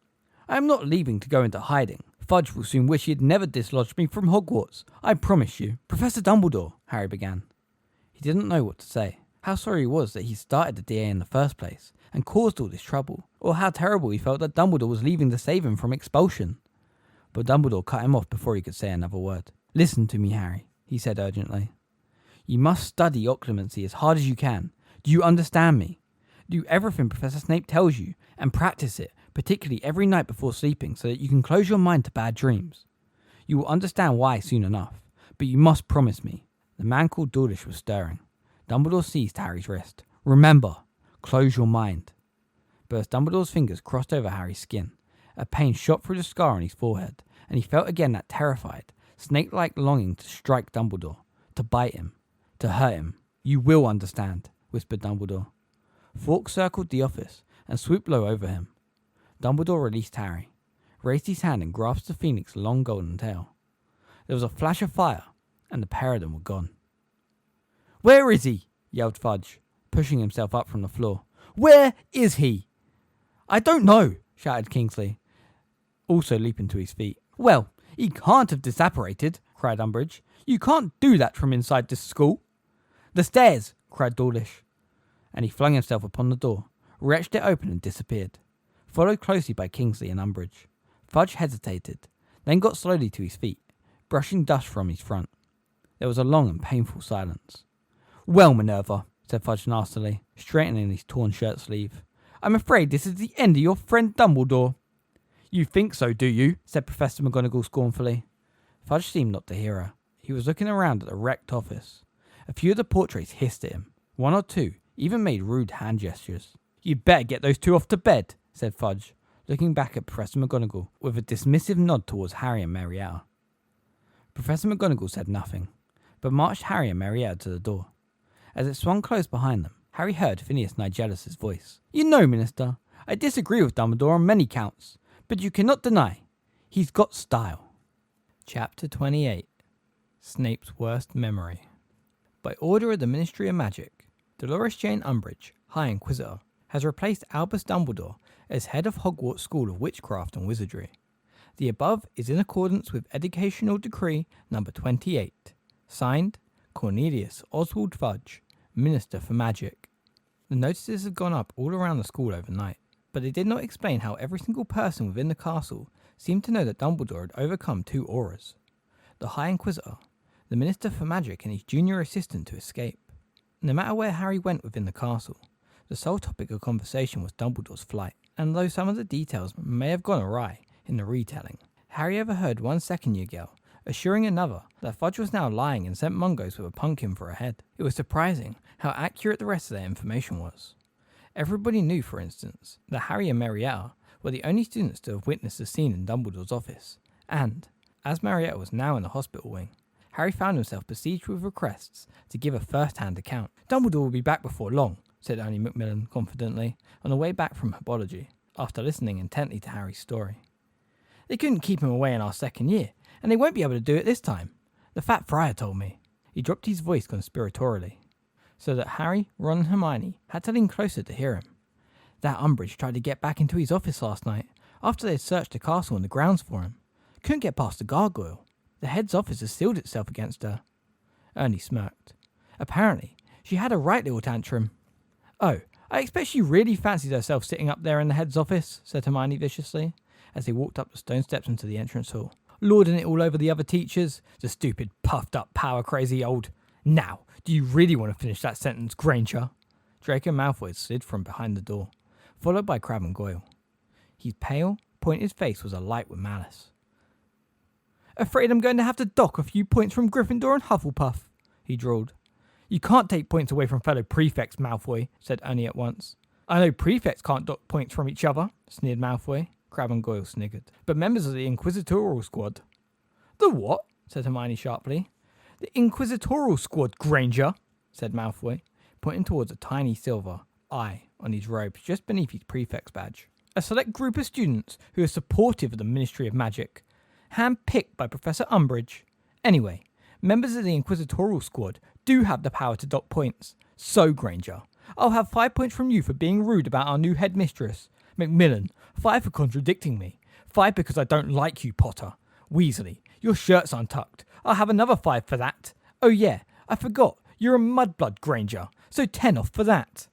Speaker 1: "I am not leaving to go into hiding. Fudge will soon wish he had never dislodged me from Hogwarts, I promise you." "Professor Dumbledore," Harry began. He didn't know what to say. How sorry he was that he started the DA in the first place, and caused all this trouble, or how terrible he felt that Dumbledore was leaving to save him from expulsion. But Dumbledore cut him off before he could say another word. "Listen to me, Harry," he said urgently. "You must study occlumency as hard as you can. Do you understand me? Do everything Professor Snape tells you, and practice it, particularly every night before sleeping, so that you can close your mind to bad dreams. You will understand why soon enough, but you must promise me." The man called Dawlish was stirring. Dumbledore seized Harry's wrist. "Remember, close your mind." But as Dumbledore's fingers crossed over Harry's skin, a pain shot through the scar on his forehead, and he felt again that terrified, snake-like longing to strike Dumbledore, to bite him, to hurt him. "You will understand," whispered Dumbledore. Fawkes circled the office and swooped low over him. Dumbledore released Harry, raised his hand and grasped the Phoenix's long golden tail. There was a flash of fire, and the pair of them were gone. "Where is he?" yelled Fudge, pushing himself up from the floor. "Where is he?" "I don't know," shouted Kingsley, also leaping to his feet. "Well, he can't have disapparated," cried Umbridge. "You can't do that from inside this school." "The stairs!" cried Dawlish, and he flung himself upon the door, wrenched it open and disappeared, followed closely by Kingsley and Umbridge. Fudge hesitated, then got slowly to his feet, brushing dust from his front. There was a long and painful silence. "Well, Minerva," said Fudge nastily, straightening his torn shirt sleeve, "I'm afraid this is the end of your friend Dumbledore." "You think so, do you?" said Professor McGonagall scornfully. Fudge seemed not to hear her. He was looking around at the wrecked office. A few of the portraits hissed at him. One or two even made rude hand gestures. "You'd better get those two off to bed," said Fudge, looking back at Professor McGonagall with a dismissive nod towards Harry and Marietta. Professor McGonagall said nothing, but marched Harry and Marietta to the door. As it swung closed behind them, Harry heard Phineas Nigellus's voice. "You know, Minister, I disagree with Dumbledore on many counts, but you cannot deny he's got style." Chapter 28. Snape's Worst Memory. By order of the Ministry of Magic, Dolores Jane Umbridge, High Inquisitor, has replaced Albus Dumbledore as head of Hogwarts School of Witchcraft and Wizardry. The above is in accordance with Educational Decree No. 28, signed Cornelius Oswald Fudge, Minister for Magic. The notices have gone up all around the school overnight, but they did not explain how every single person within the castle seemed to know that Dumbledore had overcome 2 auras, the High Inquisitor, the Minister for Magic, and his junior assistant to escape. No matter where Harry went within the castle, the sole topic of conversation was Dumbledore's flight, and though some of the details may have gone awry in the retelling, Harry overheard one second-year girl assuring another that Fudge was now lying in St. Mungo's with a pumpkin for a head. It was surprising how accurate the rest of their information was. Everybody knew, for instance, that Harry and Marietta were the only students to have witnessed the scene in Dumbledore's office, and, as Marietta was now in the hospital wing, Harry found himself besieged with requests to give a first-hand account. "Dumbledore will be back before long," said Ernie Macmillan confidently, on the way back from herbology, after listening intently to Harry's story. "They couldn't keep him away in our second year, and they won't be able to do it this time. The Fat Friar told me." He dropped his voice conspiratorially, so that Harry, Ron and Hermione had to lean closer to hear him. "That Umbridge tried to get back into his office last night, after they had searched the castle and the grounds for him. Couldn't get past the gargoyle. The head's office has sealed itself against her." Ernie smirked. "Apparently, she had a right little tantrum." "Oh, I expect she really fancied herself sitting up there in the head's office," said Hermione viciously, as they walked up the stone steps into the entrance hall, lording it all over the other teachers. "The stupid, puffed-up, power-crazy old... Now, do you really want to finish that sentence, Granger?" Draco Malfoy slid from behind the door, followed by Crabbe and Goyle. His pale, pointed face was alight with malice. "Afraid I'm going to have to dock a few points from Gryffindor and Hufflepuff," he drawled. "You can't take points away from fellow prefects, Malfoy," said Ernie at once. "I know prefects can't dock points from each other," sneered Malfoy. Crabbe and Goyle sniggered. "But members of the Inquisitorial Squad..." "The what?" said Hermione sharply. "The Inquisitorial Squad, Granger," said Malfoy, pointing towards a tiny silver eye on his robes just beneath his prefect's badge. "A select group of students who are supportive of the Ministry of Magic, hand-picked by Professor Umbridge. Anyway, members of the Inquisitorial Squad do have the power to dock points. So, Granger, I'll have 5 points from you for being rude about our new headmistress. Macmillan, 5 for contradicting me. 5 because I don't like you, Potter. Weasley, your shirt's untucked. I'll have another 5 for that. Oh yeah, I forgot, you're a mudblood, Granger, so 10 off for that."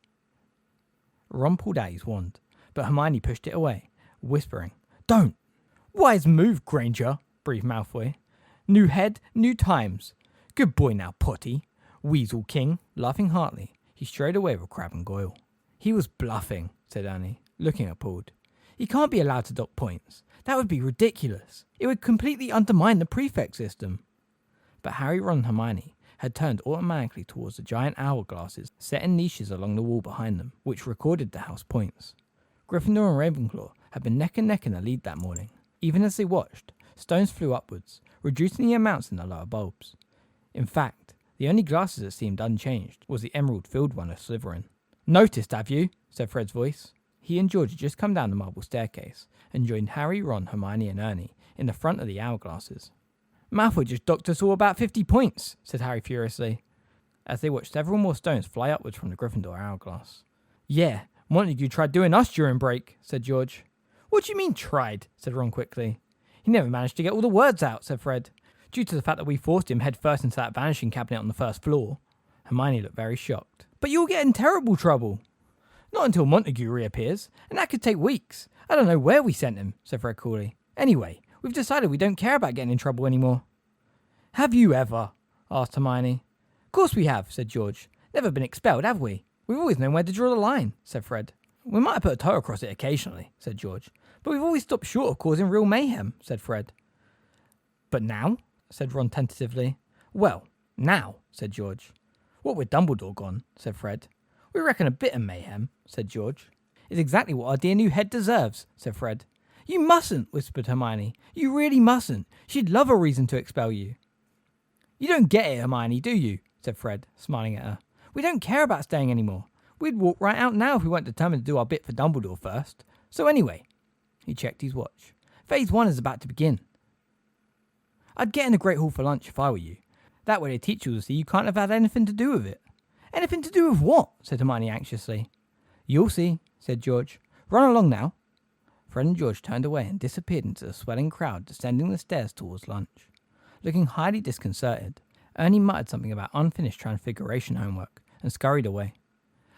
Speaker 1: Ron pulled out his wand, but Hermione pushed it away, whispering, "Don't." "Wise move, Granger," breathed Malfoy. "New head, new times. Good boy now, Potty. Weasel King." Laughing heartily, he strode away with Crabbe and Goyle. "He was bluffing," said Annie, looking appalled. "He can't be allowed to dock points. That would be ridiculous. It would completely undermine the prefect system." But Harry, Ron and Hermione had turned automatically towards the giant hourglasses set in niches along the wall behind them, which recorded the house points. Gryffindor and Ravenclaw had been neck and neck in the lead that morning. Even as they watched, stones flew upwards, reducing the amounts in the lower bulbs. In fact, the only glasses that seemed unchanged was the emerald-filled one of Slytherin. "Noticed, have you?" said Fred's voice. He and George had just come down the marble staircase and joined Harry, Ron, Hermione and Ernie in the front of the hourglasses. "Malfoy just docked us all about 50 points, said Harry furiously, as they watched several more stones fly upwards from the Gryffindor hourglass. "Yeah, Montague tried doing us during break," said George. "What do you mean tried?" said Ron quickly. "He never managed to get all the words out," said Fred, "due to the fact that we forced him head first into that vanishing cabinet on the first floor." Hermione looked very shocked. "But you'll get in terrible trouble." "Not until Montague reappears, and that could take weeks. I don't know where we sent him," said Fred coolly. "Anyway, we've decided we don't care about getting in trouble anymore." "Have you ever?" asked Hermione. "Course we have," said George. "Never been expelled, have we? We've always known where to draw the line," said Fred. "We might have put a toe across it occasionally," said George. "But we've always stopped short of causing real mayhem," said Fred. "But now?" said Ron tentatively. "Well, now," said George. "What with Dumbledore gone," said Fred. "We reckon a bit of mayhem," said George. "It's exactly what our dear new head deserves," said Fred. "You mustn't," whispered Hermione. "You really mustn't. She'd love a reason to expel you."
Speaker 2: You don't get it, Hermione, do you? Said Fred, smiling at her. We don't care about staying anymore. We'd walk right out now if we weren't determined to do our bit for Dumbledore first. So anyway, he checked his watch. Phase 1 is about to begin. I'd get in the Great Hall for lunch if I were you. That way the teacher will see you can't have had anything to do with it. Anything to do with what? Said Hermione anxiously. You'll see, said George. Run along now. Fred and George turned away and disappeared into the swelling crowd descending the stairs towards lunch. Looking highly disconcerted, Ernie muttered something about unfinished transfiguration homework and scurried away.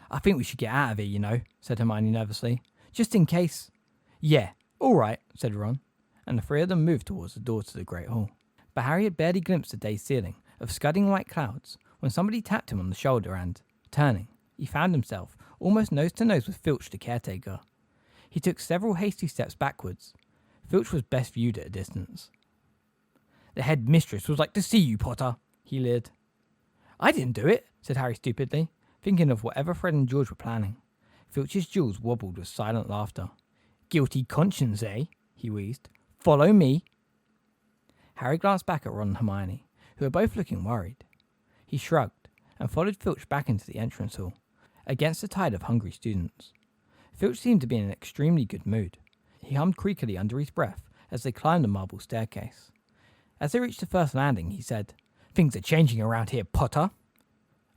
Speaker 2: I think we should get out of here, you know, said Hermione nervously. Just in case. Yeah, all right, said Ron, and the three of them moved towards the door to the Great Hall. But Harry had barely glimpsed the day's ceiling of scudding white clouds when somebody tapped him on the shoulder and, turning, he found himself almost nose to nose with Filch the caretaker. He took several hasty steps backwards. Filch was best viewed at a distance. The head mistress was like to see you, Potter, he leered. I didn't do it, said Harry stupidly, thinking of whatever Fred and George were planning. Filch's jewels wobbled with silent laughter. Guilty conscience, eh? He wheezed. Follow me. Harry glanced back at Ron and Hermione, who were both looking worried. He shrugged and followed Filch back into the entrance hall, against the tide of hungry students. Filch seemed to be in an extremely good mood. He hummed creakily under his breath as they climbed the marble staircase. As they reached the first landing, he said, Things are changing around here, Potter.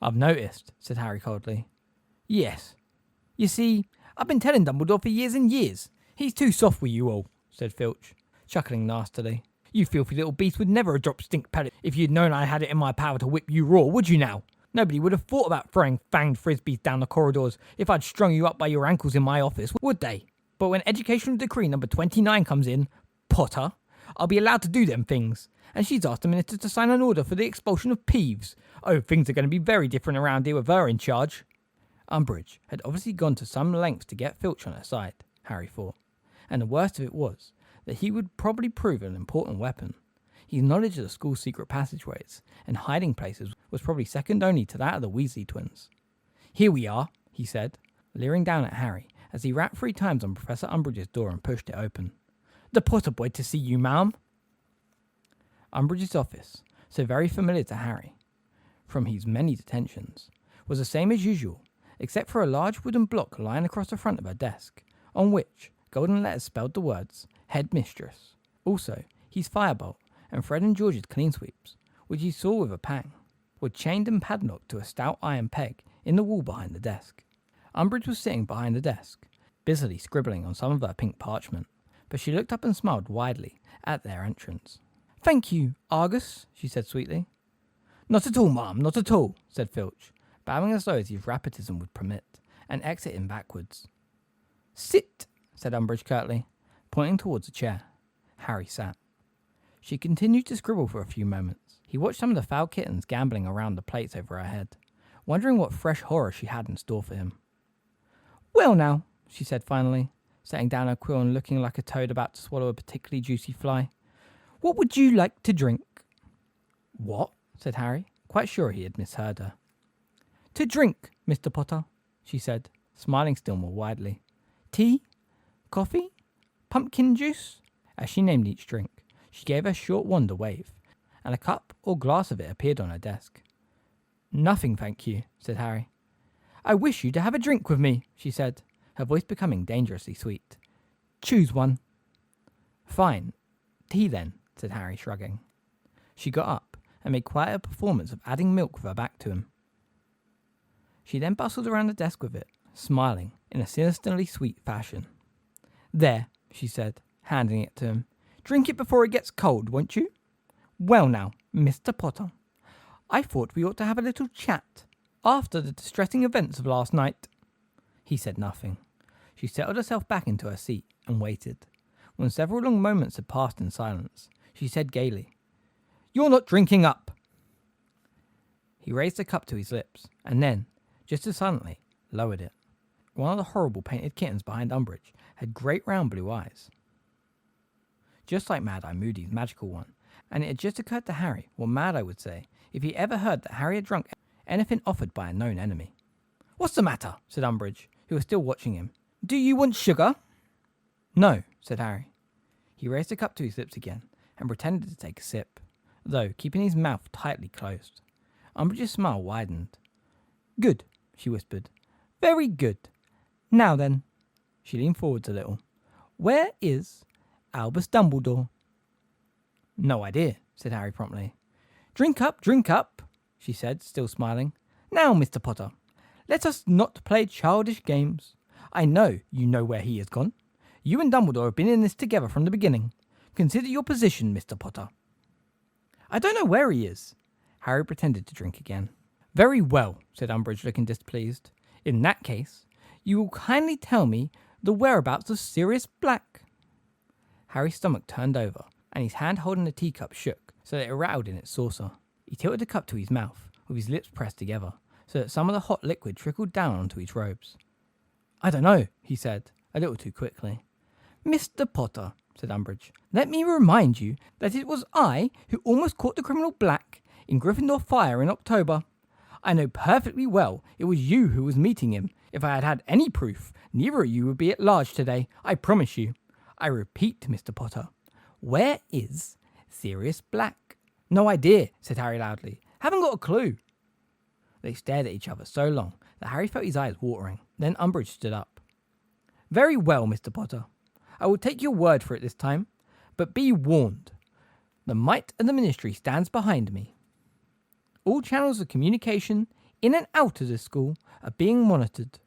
Speaker 2: I've noticed, said Harry coldly. Yes. You see, I've been telling Dumbledore for years and years. He's too soft with you all, said Filch, chuckling nastily. You filthy little beast would never have dropped stink pellet if you'd known I had it in my power to whip you raw, would you now? Nobody would have thought about throwing fanged frisbees down the corridors if I'd strung you up by your ankles in my office, would they? But when Educational Decree number 29 comes in, Potter, I'll be allowed to do them things. And she's asked the minister to sign an order for the expulsion of Peeves. Oh, things are going to be very different around here with her in charge. Umbridge had obviously gone to some lengths to get Filch on her side, Harry thought. And the worst of it was that he would probably prove an important weapon. His knowledge of the school's secret passageways and hiding places was probably second only to that of the Weasley twins. Here we are, he said, leering down at Harry as he rapped 3 times on Professor Umbridge's door and pushed it open. The Potter boy to see you, ma'am. Umbridge's office, so very familiar to Harry, from his many detentions, was the same as usual, except for a large wooden block lying across the front of her desk, on which golden letters spelled the words, Head Mistress. Also, his firebolt and Fred and George's clean sweeps, which he saw with a pang, were chained and padlocked to a stout iron peg in the wall behind the desk. Umbridge was sitting behind the desk, busily scribbling on some of her pink parchment, but she looked up and smiled widely at their entrance. Thank you, Argus, she said sweetly. Not at all, ma'am, not at all, said Filch, bowing as low as his rapitism would permit, and exiting backwards. Sit, said Umbridge curtly, pointing towards a chair. Harry sat. She continued to scribble for a few moments. He watched some of the foul kittens gambling around the plates over her head, wondering what fresh horror she had in store for him. Well now, she said finally, setting down her quill and looking like a toad about to swallow a particularly juicy fly. What would you like to drink? What? Said Harry, quite sure he had misheard her. To drink, Mr. Potter, she said, smiling still more widely. Tea? Coffee? Pumpkin juice? As she named each drink, she gave a short wand a wave, and a cup or glass of it appeared on her desk. Nothing, thank you, said Harry. I wish you to have a drink with me, she said, her voice becoming dangerously sweet. Choose one. Fine. Tea then, said Harry, shrugging. She got up and made quite a performance of adding milk with her back to him. She then bustled around the desk with it, smiling in a sinisterly sweet fashion. There, she said, handing it to him. Drink it before it gets cold, won't you? Well now, Mr. Potter, I thought we ought to have a little chat after the distressing events of last night. He said nothing. She settled herself back into her seat and waited. When several long moments had passed in silence, she said gaily, You're not drinking up. He raised the cup to his lips, and then, just as silently, lowered it. One of the horrible painted kittens behind Umbridge had great round blue eyes, just like Mad-Eye Moody's magical one, and it had just occurred to Harry what Mad-Eye would say if he ever heard that Harry had drunk anything offered by a known enemy. What's the matter? Said Umbridge, who was still watching him. Do you want sugar? No, said Harry. He raised the cup to his lips again and pretended to take a sip.
Speaker 1: though keeping his mouth tightly closed. Umbridge's smile widened. "Good," she whispered. "Very good. Now then," she leaned forwards a little. "Where is Albus Dumbledore?" "No idea," said Harry promptly. Drink up," she said, still smiling. "Now, Mr. Potter, let us not play childish games. I know you know where he has gone. You and Dumbledore have been in this together from the beginning. Consider your position, Mr. Potter." "I don't know where he is." Harry pretended to drink again. "Very well," said Umbridge, looking displeased. "In that case, you will kindly tell me the whereabouts of Sirius Black." Harry's stomach turned over, and his hand holding the teacup shook so that it rattled in its saucer. He tilted the cup to his mouth, with his lips pressed together, so that some of the hot liquid trickled down onto his robes. "I don't know," he said, a little too quickly. "Mr. Potter," said Umbridge, "let me remind you that it was I who almost caught the criminal Black in Gryffindor Fire in October. I know perfectly well it was you who was meeting him. If I had had any proof, neither of you would be at large today, I promise you. I repeat, Mr. Potter, where is Sirius Black?" "No idea," said Harry loudly. "Haven't got a clue." They stared at each other so long that Harry felt his eyes watering. Then Umbridge stood up. "Very well, Mr. Potter. I will take your word for it this time, but be warned. The might of the Ministry stands behind me. All channels of communication in and out of this school are being monitored.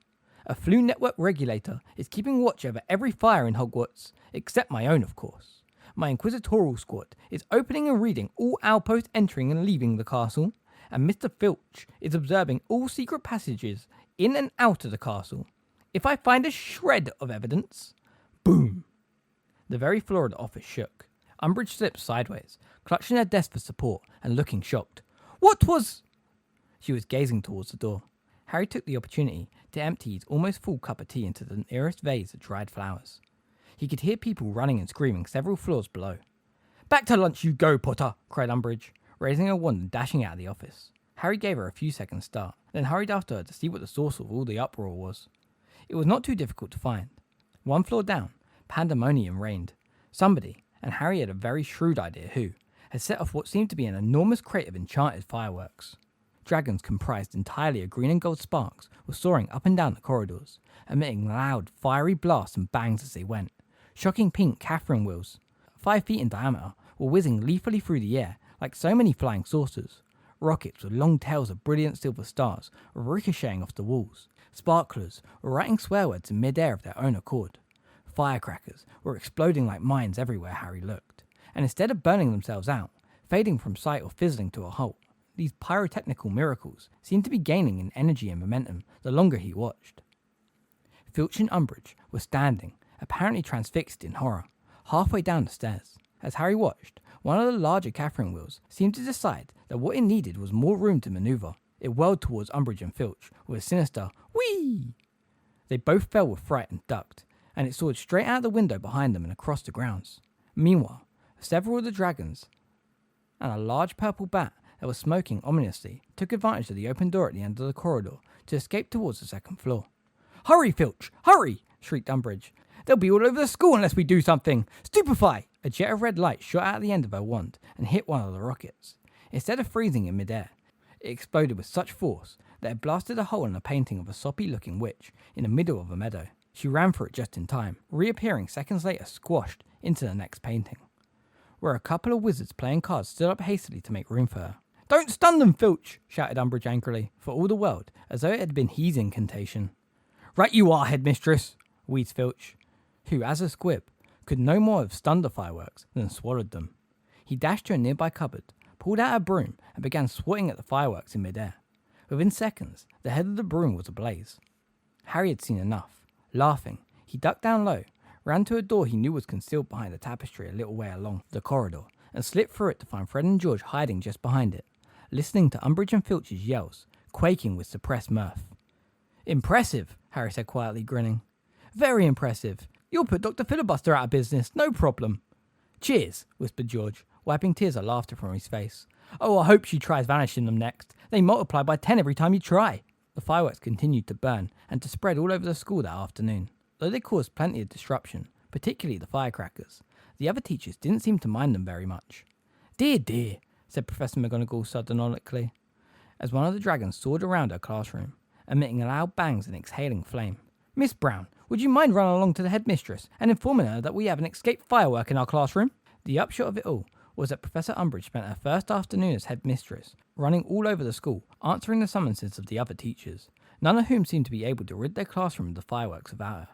Speaker 1: A Flu Network regulator is keeping watch over every fire in Hogwarts, except my own, of course. My Inquisitorial squad is opening and reading all outposts entering and leaving the castle, and Mr. Filch is observing all secret passages in and out of the castle. If I find a shred of evidence, boom!" The very floor of the office shook. Umbridge slipped sideways, clutching her desk for support and looking shocked. "What was—" She was gazing towards the door. Harry took the opportunity to empty his almost full cup of tea into the nearest vase of dried flowers. He could hear people running and screaming several floors below. "Back to lunch you go, Potter!" cried Umbridge, raising her wand and dashing out of the office. Harry gave her a few seconds' start, then hurried after her to see what the source of all the uproar was. It was not too difficult to find. One floor down, pandemonium reigned. Somebody, and Harry had a very shrewd idea who, had set off what seemed to be an enormous crate of enchanted fireworks. Dragons comprised entirely of green and gold sparks were soaring up and down the corridors, emitting loud, fiery blasts and bangs as they went. Shocking pink Catherine wheels, 5 feet in diameter, were whizzing lethally through the air like so many flying saucers. Rockets with long tails of brilliant silver stars were ricocheting off the walls. Sparklers were writing swear words in mid-air of their own accord. Firecrackers were exploding like mines everywhere Harry looked, and instead of burning themselves out, fading from sight or fizzling to a halt, these pyrotechnical miracles seemed to be gaining in energy and momentum the longer he watched. Filch and Umbridge were standing, apparently transfixed in horror, halfway down the stairs. As Harry watched, one of the larger Catherine wheels seemed to decide that what it needed was more room to maneuver. It whirled towards Umbridge and Filch with a sinister "whee!" They both fell with fright and ducked, and it soared straight out the window behind them and across the grounds. Meanwhile, several of the dragons and a large purple bat that was smoking ominously took advantage of the open door at the end of the corridor to escape towards the second floor. "Hurry, Filch! Hurry!" shrieked Umbridge. "They'll be all over the school unless we do something! Stupefy!" A jet of red light shot out at the end of her wand and hit one of the rockets. Instead of freezing in midair, it exploded with such force that it blasted a hole in a painting of a soppy-looking witch in the middle of a meadow. She ran for it just in time, reappearing seconds later squashed into the next painting, where a couple of wizards playing cards stood up hastily to make room for her. "Don't stun them, Filch!" shouted Umbridge angrily, for all the world, as though it had been his incantation. "Right you are, headmistress," wheezed Filch, who, as a squib, could no more have stunned the fireworks than swallowed them. He dashed to a nearby cupboard, pulled out a broom, and began swatting at the fireworks in midair. Within seconds, the head of the broom was ablaze. Harry had seen enough. Laughing, he ducked down low, ran to a door he knew was concealed behind the tapestry a little way along the corridor, and slipped through it to find Fred and George hiding just behind it, listening to Umbridge and Filch's yells, quaking with suppressed mirth. "Impressive," Harry said quietly, grinning. "Very impressive. You'll put Dr. Filibuster out of business, no problem." "Cheers," whispered George, wiping tears of laughter from his face. "Oh, I hope she tries vanishing them next. They multiply by 10 every time you try." The fireworks continued to burn and to spread all over the school that afternoon. Though they caused plenty of disruption, particularly the firecrackers, the other teachers didn't seem to mind them very much. "Dear, dear," said Professor McGonagall sardonically, as one of the dragons soared around her classroom, emitting loud bangs and exhaling flame. Miss Brown, would you mind running along to the headmistress and informing her that we have an escaped firework in our classroom? The upshot of it all was that Professor Umbridge spent her first afternoon as headmistress, running all over the school, answering the summonses of the other teachers, none of whom seemed to be able to rid their classroom of the fireworks without her.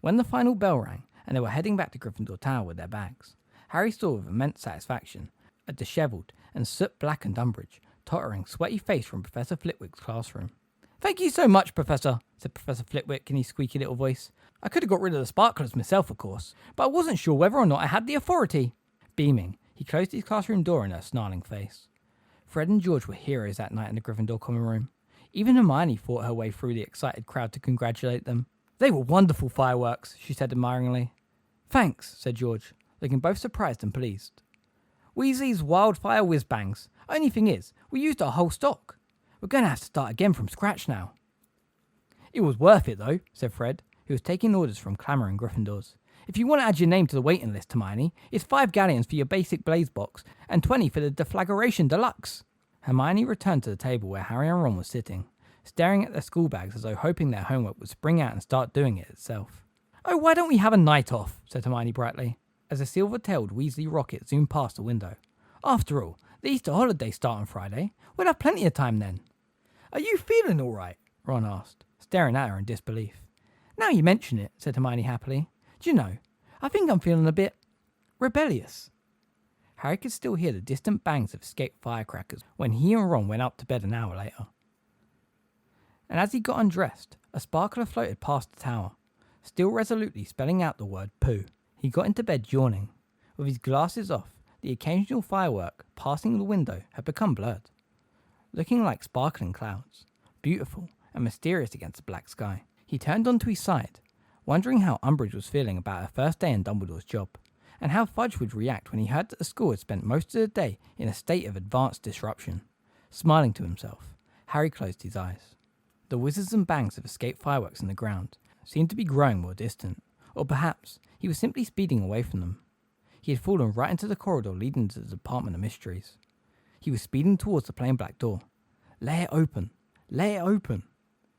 Speaker 1: When the final bell rang, and they were heading back to Gryffindor Tower with their bags, Harry saw with immense satisfaction a dishevelled and soot-blackened Umbridge tottering sweaty face from Professor Flitwick's classroom. "Thank you so much, Professor," said Professor Flitwick in his squeaky little voice. "I could have got rid of the sparklers myself, of course, but I wasn't sure whether or not I had the authority." Beaming, he closed his classroom door in her snarling face. Fred and George were heroes that night in the Gryffindor common room. Even Hermione fought her way through the excited crowd to congratulate them. "They were wonderful fireworks," she said admiringly. "Thanks," said George, looking both surprised and pleased. "Weasley's wildfire whiz-bangs. Only thing is, we used our whole stock. We're going to have to start again from scratch now." "It was worth it, though," said Fred, who was taking orders from clamouring Gryffindors. "If you want to add your name to the waiting list, Hermione, it's 5 galleons for your basic blaze box and 20 for the deflagration deluxe." Hermione returned to the table where Harry and Ron were sitting, staring at their school bags as though hoping their homework would spring out and start doing it itself. "Oh, why don't we have a night off?" said Hermione brightly, as a silver-tailed Weasley rocket zoomed past the window. "After all, the Easter holidays start on Friday. We'll have plenty of time then." "Are you feeling all right?" Ron asked, staring at her in disbelief. "Now you mention it," said Hermione happily. "Do you know, I think I'm feeling a bit rebellious." Harry could still hear the distant bangs of escaped firecrackers when he and Ron went up to bed an hour later. And as he got undressed, a sparkler floated past the tower, still resolutely spelling out the word poo. He got into bed yawning. With his glasses off, the occasional firework passing the window had become blurred, looking like sparkling clouds, beautiful and mysterious against the black sky. He turned onto his side, wondering how Umbridge was feeling about her first day in Dumbledore's job, and how Fudge would react when he heard that the school had spent most of the day in a state of advanced disruption. Smiling to himself, Harry closed his eyes. The whizzes and bangs of escaped fireworks in the ground seemed to be growing more distant, or perhaps he was simply speeding away from them. He had fallen right into the corridor leading to the Department of Mysteries. He was speeding towards the plain black door. Let it open. Let it open.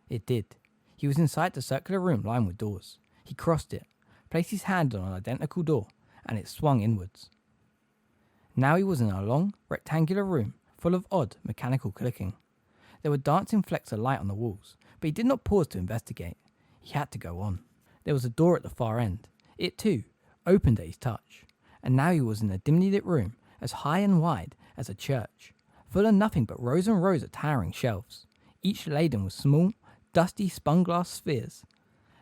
Speaker 1: It did. He was inside the circular room lined with doors. He crossed it, placed his hand on an identical door, and it swung inwards. Now he was in a long, rectangular room full of odd, mechanical clicking. There were dancing flecks of light on the walls, but he did not pause to investigate. He had to go on. There was a door at the far end. It, too, opened at his touch, and now he was in a dimly lit room as high and wide as a church, full of nothing but rows and rows of towering shelves, each laden with small, dusty spun-glass spheres.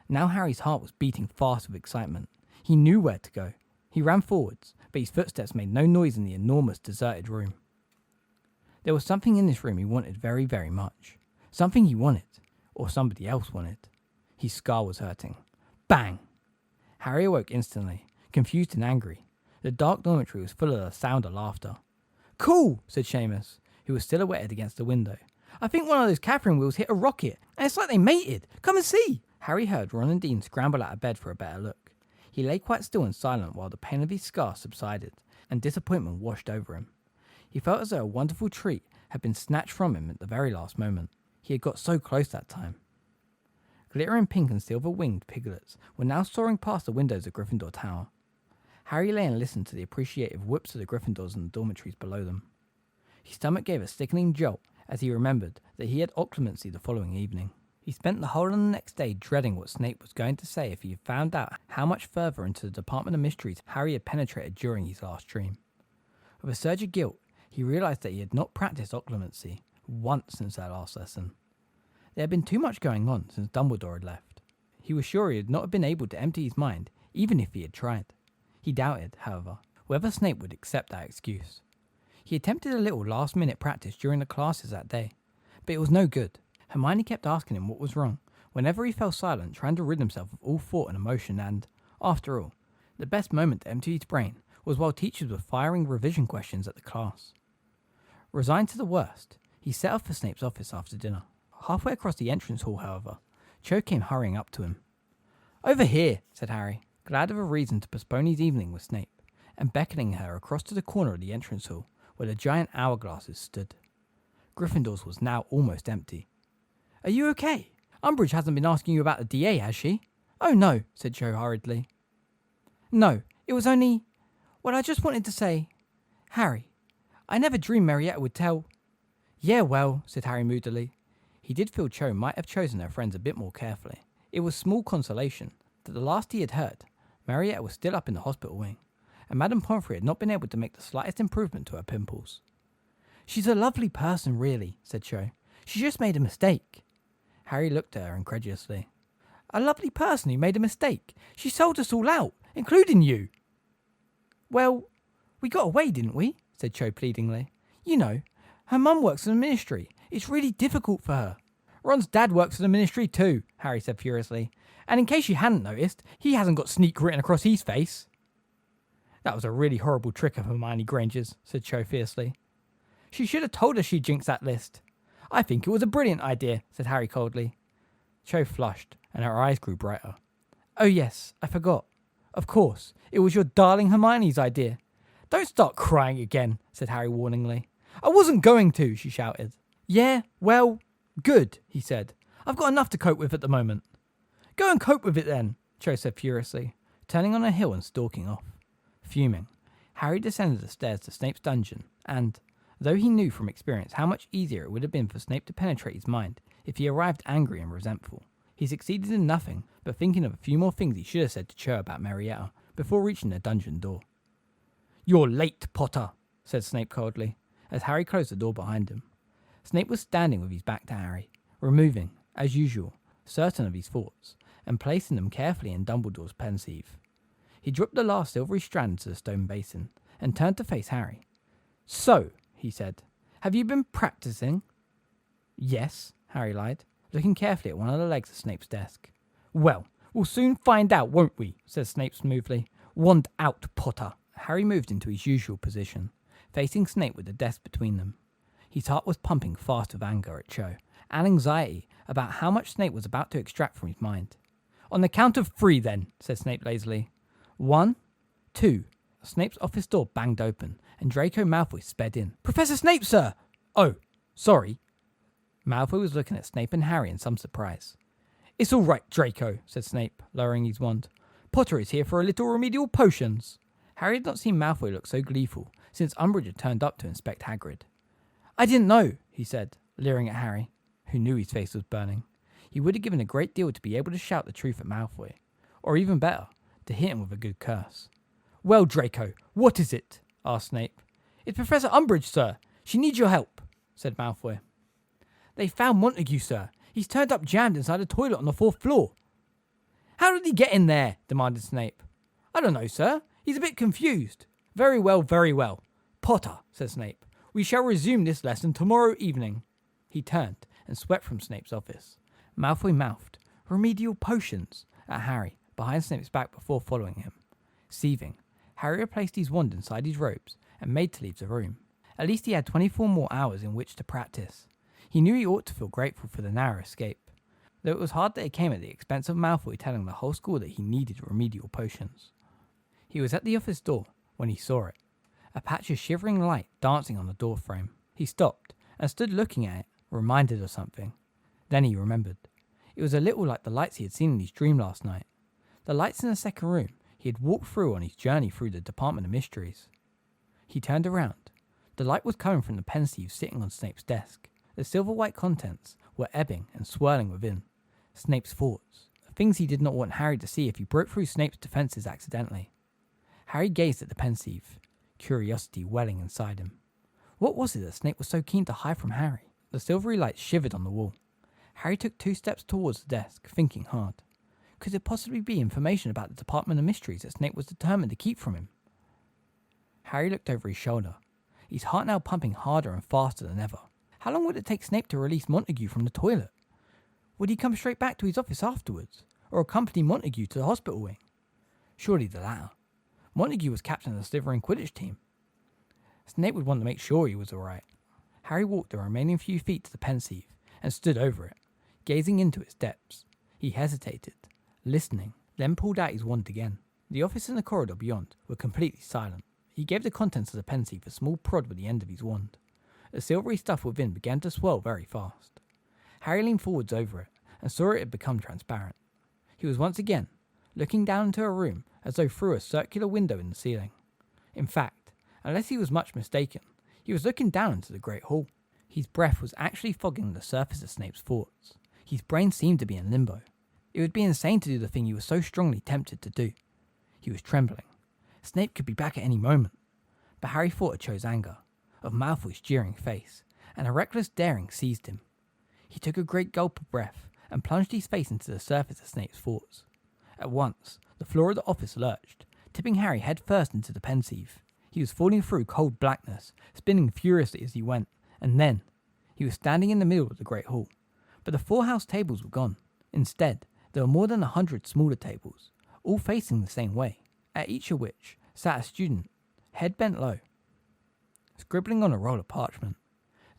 Speaker 1: Now Harry's heart was beating fast with excitement. He knew where to go. He ran forwards, but his footsteps made no noise in the enormous, deserted room. There was something in this room he wanted very, very much. Something he wanted, or somebody else wanted. His skull was hurting. Bang! Harry awoke instantly, confused and angry. The dark dormitory was full of the sound of laughter. "Cool," said Seamus, who was silhouetted against the window. "I think one of those Catherine wheels hit a rocket, and it's like they mated. Come and see." Harry heard Ron and Dean scramble out of bed for a better look. He lay quite still and silent while the pain of his scar subsided, and disappointment washed over him. He felt as though a wonderful treat had been snatched from him at the very last moment. He had got so close that time. Glittering pink and silver-winged piglets were now soaring past the windows of Gryffindor Tower. Harry lay and listened to the appreciative whoops of the Gryffindors in the dormitories below them. His stomach gave a sickening jolt as he remembered that he had occlumency the following evening. He spent the whole of the next day dreading what Snape was going to say if he had found out how much further into the Department of Mysteries Harry had penetrated during his last dream. With a surge of guilt, he realised that he had not practised occlumency once since their last lesson. There had been too much going on since Dumbledore had left. He was sure he had not been able to empty his mind, even if he had tried. He doubted, however, whether Snape would accept that excuse. He attempted a little last-minute practice during the classes that day, but it was no good. Hermione kept asking him what was wrong, whenever he fell silent, trying to rid himself of all thought and emotion, and, after all, the best moment to empty his brain was while teachers were firing revision questions at the class. Resigned to the worst, he set off for Snape's office after dinner. Halfway across the entrance hall, however, Cho came hurrying up to him. "Over here," said Harry, glad of a reason to postpone his evening with Snape, and beckoning her across to the corner of the entrance hall,
Speaker 2: where the giant hourglasses stood. Gryffindor's was now almost empty. "Are you okay? Umbridge hasn't been asking you about the DA, has she?" "Oh no," said Cho hurriedly. "No, it was only... Well, I just wanted to say... Harry, I never dreamed Marietta would tell..." "Yeah, well," said Harry moodily. He did feel Cho might have chosen her friends a bit more carefully. It was small consolation that the last he had heard, Marietta was still up in the hospital wing, and Madame Pomfrey had not been able to make the slightest improvement to her pimples. "She's a lovely person, really," said Cho. "She just made a mistake." Harry looked at her incredulously. "A lovely person who made a mistake? She sold us all out, including you." "Well, we got away, didn't we?" said Cho pleadingly. "You know, her mum works in the ministry. It's really difficult for her." "Ron's dad works in the ministry too," Harry said furiously. "And in case you hadn't noticed, he hasn't got sneak written across his face." "That was a really horrible trick of Hermione Granger's," said Cho fiercely. "She should have told us she jinxed that list." "I think it was a brilliant idea," said Harry coldly. Cho flushed, and her eyes grew brighter. "Oh yes, I forgot. Of course, it was your darling Hermione's idea." "Don't start crying again," said Harry warningly. "I wasn't going to," she shouted. "Yeah, well, good," he said. "I've got enough to cope with at the moment." "Go and cope with it then," Cho said furiously, turning on a hill and stalking off. Fuming, Harry descended the stairs to Snape's dungeon, and, though he knew from experience how much easier it would have been for Snape to penetrate his mind if he arrived angry and resentful, he succeeded in nothing but thinking of a few more things he should have said to Cho about Marietta before reaching the dungeon door. "You're late, Potter," said Snape coldly, as Harry closed the door behind him. Snape was standing with his back to Harry, removing, as usual, certain of his thoughts, and placing them carefully in Dumbledore's pensieve. He dropped the last silvery strand into the stone basin, and turned to face Harry. "So," he said, "have you been practicing?" "Yes," Harry lied, looking carefully at one of the legs of Snape's desk. "Well, we'll soon find out, won't we?" said Snape smoothly. "Wand out, Potter." Harry moved into his usual position, facing Snape with the desk between them. His heart was pumping fast with anger at Cho, and anxiety about how much Snape was about to extract from his mind. "On the count of 3, then," said Snape lazily. 1, 2. Snape's office door banged open, and Draco Malfoy sped in. "Professor Snape, sir!" "Oh, sorry." Malfoy was looking at Snape and Harry in some surprise. "It's all right, Draco," said Snape, lowering his wand. "Potter is here for a little remedial potions." Harry had not seen Malfoy look so gleeful since Umbridge had turned up to inspect Hagrid. "I didn't know," he said, leering at Harry, who knew his face was burning. He would have given a great deal to be able to shout the truth at Malfoy, or even better, to hit him with a good curse. "Well, Draco, what is it?" asked Snape. "It's Professor Umbridge, sir. She needs your help," said Malfoy. "They found Montague, sir. He's turned up jammed inside a toilet on the 4th floor." "How did he get in there?" demanded Snape. "I don't know, sir. He's a bit confused." Very well, very well. Potter," said Snape, "we shall resume this lesson tomorrow evening." He turned and swept from Snape's office. Malfoy mouthed, "Remedial potions," at Harry, behind Snape's back before following him. Seething, Harry replaced his wand inside his robes and made to leave the room. At least he had 24 more hours in which to practice. He knew he ought to feel grateful for the narrow escape, though it was hard that it came at the expense of Malfoy telling the whole school that he needed remedial potions. He was at the office door when he saw it, a patch of shivering light dancing on the door frame. He stopped and stood looking at it, reminded of something. Then he remembered. It was a little like the lights he had seen in his dream last night. The lights in the second room he had walked through on his journey through the Department of Mysteries. He turned around. The light was coming from the pensieve sitting on Snape's desk. The silver-white contents were ebbing and swirling within. Snape's thoughts, things he did not want Harry to see if he broke through Snape's defences accidentally. Harry gazed at the pensieve, curiosity welling inside him. What was it that Snape was so keen to hide from Harry? The silvery light shivered on the wall. Harry took 2 steps towards the desk, thinking hard. Could it possibly be information about the Department of Mysteries that Snape was determined to keep from him? Harry looked over his shoulder, his heart now pumping harder and faster than ever. How long would it take Snape to release Montague from the toilet? Would he come straight back to his office afterwards, or accompany Montague to the hospital wing? Surely the latter. Montague was captain of the Slytherin Quidditch team. Snape would want to make sure he was alright. Harry walked the remaining few feet to the pensieve and stood over it, gazing into its depths. He hesitated, listening, then pulled out his wand again. The office and the corridor beyond were completely silent. he gave the contents of the pensieve a small prod with the end of his wand. The silvery stuff within began to swirl very fast. Harry leaned forwards over it and saw it had become transparent. He was once again looking down into a room as though through a circular window in the ceiling. In fact, unless he was much mistaken, he was looking down into the great hall. His breath was actually fogging the surface of Snape's thoughts. His brain seemed to be in limbo. It would be insane to do the thing he was so strongly tempted to do. He was trembling. Snape could be back at any moment. But Harry thought it chose anger, of Malfoy's jeering face, and a reckless daring seized him. He took a great gulp of breath and plunged his face into the surface of Snape's thoughts. At once, the floor of the office lurched, tipping Harry head first into the pensieve. He was falling through cold blackness, spinning furiously as he went, and then he was standing in the middle of the great hall. But the 4 house tables were gone. Instead, there were more than 100 smaller tables, all facing the same way, at each of which sat a student, head bent low, scribbling on a roll of parchment.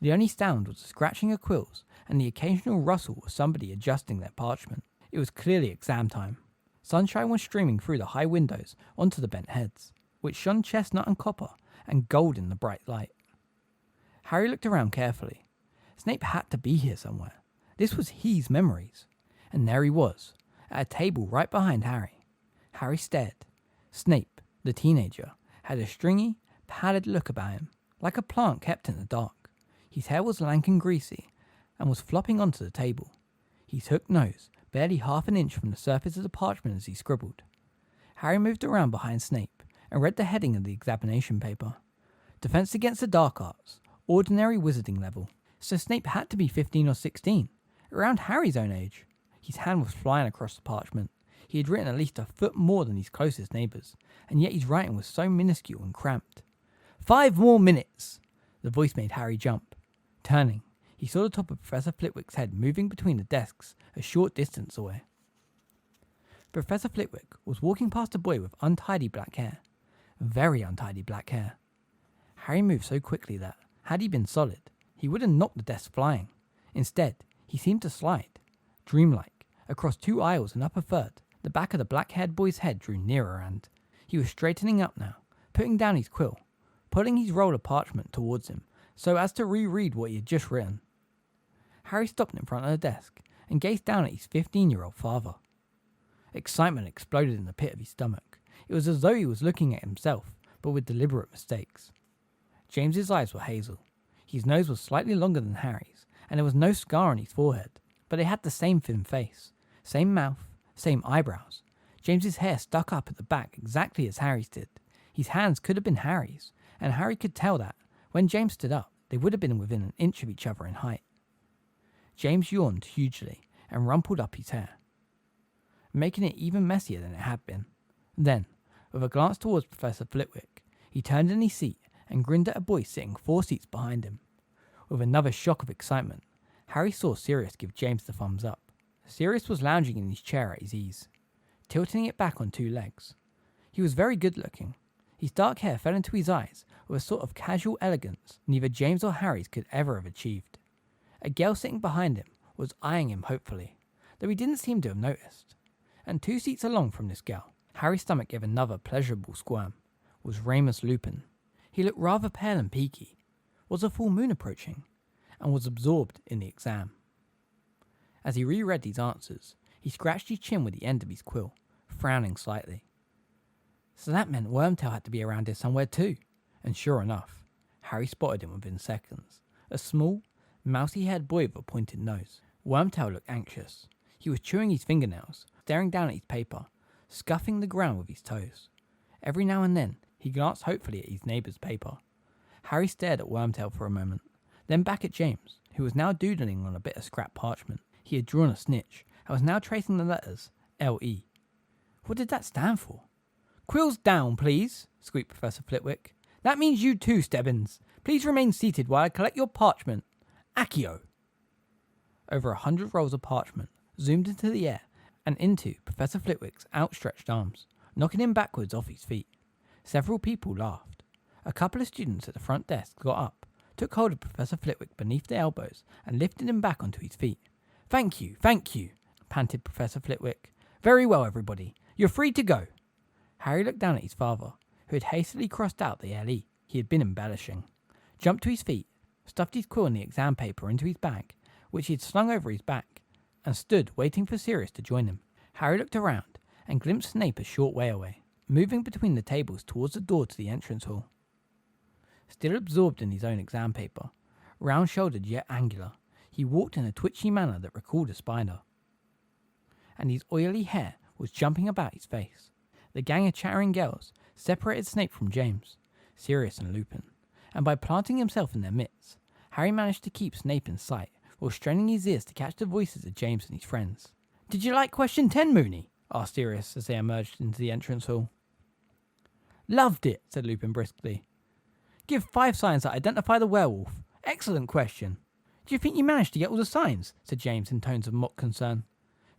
Speaker 2: The only sound was the scratching of quills and the occasional rustle of somebody adjusting their parchment. It was clearly exam time. Sunshine was streaming through the high windows onto the bent heads, which shone chestnut and copper and gold in the bright light. Harry looked around carefully. Snape had to be here somewhere. This was his memories. And there he was, at a table right behind Harry. Harry stared. Snape, the teenager, had a stringy, pallid look about him, like a plant kept in the dark. His hair was lank and greasy, and was flopping onto the table. His hooked nose barely half an inch from the surface of the parchment as he scribbled. Harry moved around behind Snape and read the heading of the examination paper. Defense against the dark arts, ordinary wizarding level. So Snape had to be 15 or 16, around Harry's own age. His hand was flying across the parchment. He had written at least a foot more than his closest neighbours, and yet his writing was so minuscule and cramped. 5 more minutes! The voice made Harry jump. Turning, he saw the top of Professor Flitwick's head moving between the desks a short distance away. Professor Flitwick was walking past a boy with untidy black hair. Very untidy black hair. Harry moved so quickly that, had he been solid, he would have knocked the desk flying. Instead, he seemed to slide, dreamlike, across 2 aisles and up a third. The back of the black-haired boy's head drew nearer and he was straightening up now, putting down his quill, pulling his roll of parchment towards him so as to reread what he had just written. Harry stopped in front of the desk and gazed down at his 15-year-old father. Excitement exploded in the pit of his stomach. It was as though he was looking at himself, but with deliberate mistakes. James's eyes were hazel. His nose was slightly longer than Harry's, and there was no scar on his forehead, but they had the same thin face, same mouth, same eyebrows. James's hair stuck up at the back exactly as Harry's did. His hands could have been Harry's, and Harry could tell that, when James stood up, they would have been within an inch of each other in height. James yawned hugely and rumpled up his hair, making it even messier than it had been. Then, with a glance towards Professor Flitwick, he turned in his seat and grinned at a boy sitting 4 seats behind him. With another shock of excitement, Harry saw Sirius give James the thumbs up. Sirius was lounging in his chair at his ease, tilting it back on 2 legs. He was very good looking. His dark hair fell into his eyes with a sort of casual elegance neither James or Harry's could ever have achieved. A girl sitting behind him was eyeing him hopefully, though he didn't seem to have noticed. And 2 seats along from this girl, Harry's stomach gave another pleasurable squirm, was Remus Lupin. He looked rather pale and peaky. Was a full moon approaching? And was absorbed in the exam. As he reread these answers, he scratched his chin with the end of his quill, frowning slightly. So that meant Wormtail had to be around here somewhere too. And sure enough, Harry spotted him within seconds. A small, mousy-haired boy with a pointed nose. Wormtail looked anxious. He was chewing his fingernails, staring down at his paper, scuffing the ground with his toes. Every now and then, he glanced hopefully at his neighbour's paper. Harry stared at Wormtail for a moment, then back at James, who was now doodling on a bit of scrap parchment. He had drawn a snitch, and was now tracing the letters L-E. What did that stand for? Quills down, please, squeaked Professor Flitwick. That means you too, Stebbins. Please remain seated while I collect your parchment. Accio. Over 100 rolls of parchment zoomed into the air and into Professor Flitwick's outstretched arms, knocking him backwards off his feet. Several people laughed. A couple of students at the front desk got up, took hold of Professor Flitwick beneath their elbows and lifted him back onto his feet. Thank you, panted Professor Flitwick. Very well, everybody. You're free to go. Harry looked down at his father, who had hastily crossed out the LE he had been embellishing, jumped to his feet, stuffed his quill and the exam paper into his bag, which he had slung over his back, and stood waiting for Sirius to join him. Harry looked around and glimpsed Snape a short way away, moving between the tables towards the door to the entrance hall. Still absorbed in his own exam paper, round-shouldered yet angular, he walked in a twitchy manner that recalled a spider. And his oily hair was jumping about his face. The gang of chattering girls separated Snape from James, Sirius and Lupin, and by planting himself in their midst, Harry managed to keep Snape in sight while straining his ears to catch the voices of James and his friends. "Did you like question 10, Moony?" asked Sirius as they emerged into the entrance hall. "Loved it," said Lupin briskly. "Give 5 signs that identify the werewolf. Excellent question." "Do you think you managed to get all the signs?" said James in tones of mock concern.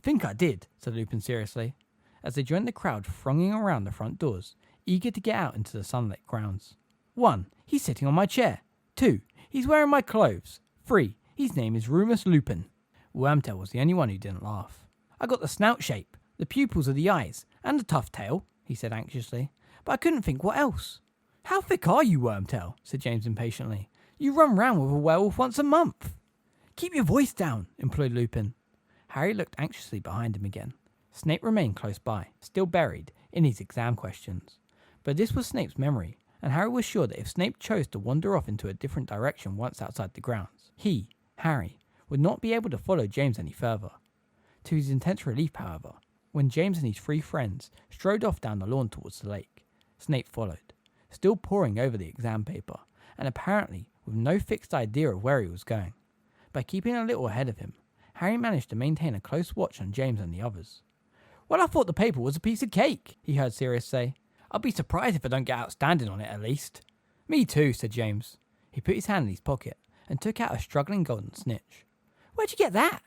Speaker 2: "Think I did," said Lupin seriously, as they joined the crowd thronging around the front doors, eager to get out into the sunlit grounds. 1. He's sitting on my chair. 2. He's wearing my clothes. 3. His name is Remus Lupin." Wormtail was the only one who didn't laugh. "I got the snout shape, the pupils of the eyes, and the tough tail," he said anxiously, "but I couldn't think what else." "How thick are you, Wormtail?" said James impatiently. "You run round with a werewolf once a month." "Keep your voice down," implored Lupin. Harry looked anxiously behind him again. Snape remained close by, still buried in his exam questions. But this was Snape's memory, and Harry was sure that if Snape chose to wander off into a different direction once outside the grounds, he, Harry, would not be able to follow James any further. To his intense relief, however, when James and his 3 friends strode off down the lawn towards the lake, Snape followed, still poring over the exam paper, and apparently with no fixed idea of where he was going. By keeping a little ahead of him, Harry managed to maintain a close watch on James and the others. "Well, I thought the paper was a piece of cake," he heard Sirius say. "I'll be surprised if I don't get outstanding on it at least." "Me too," said James. He put his hand in his pocket and took out a struggling golden snitch. "Where'd you get that?"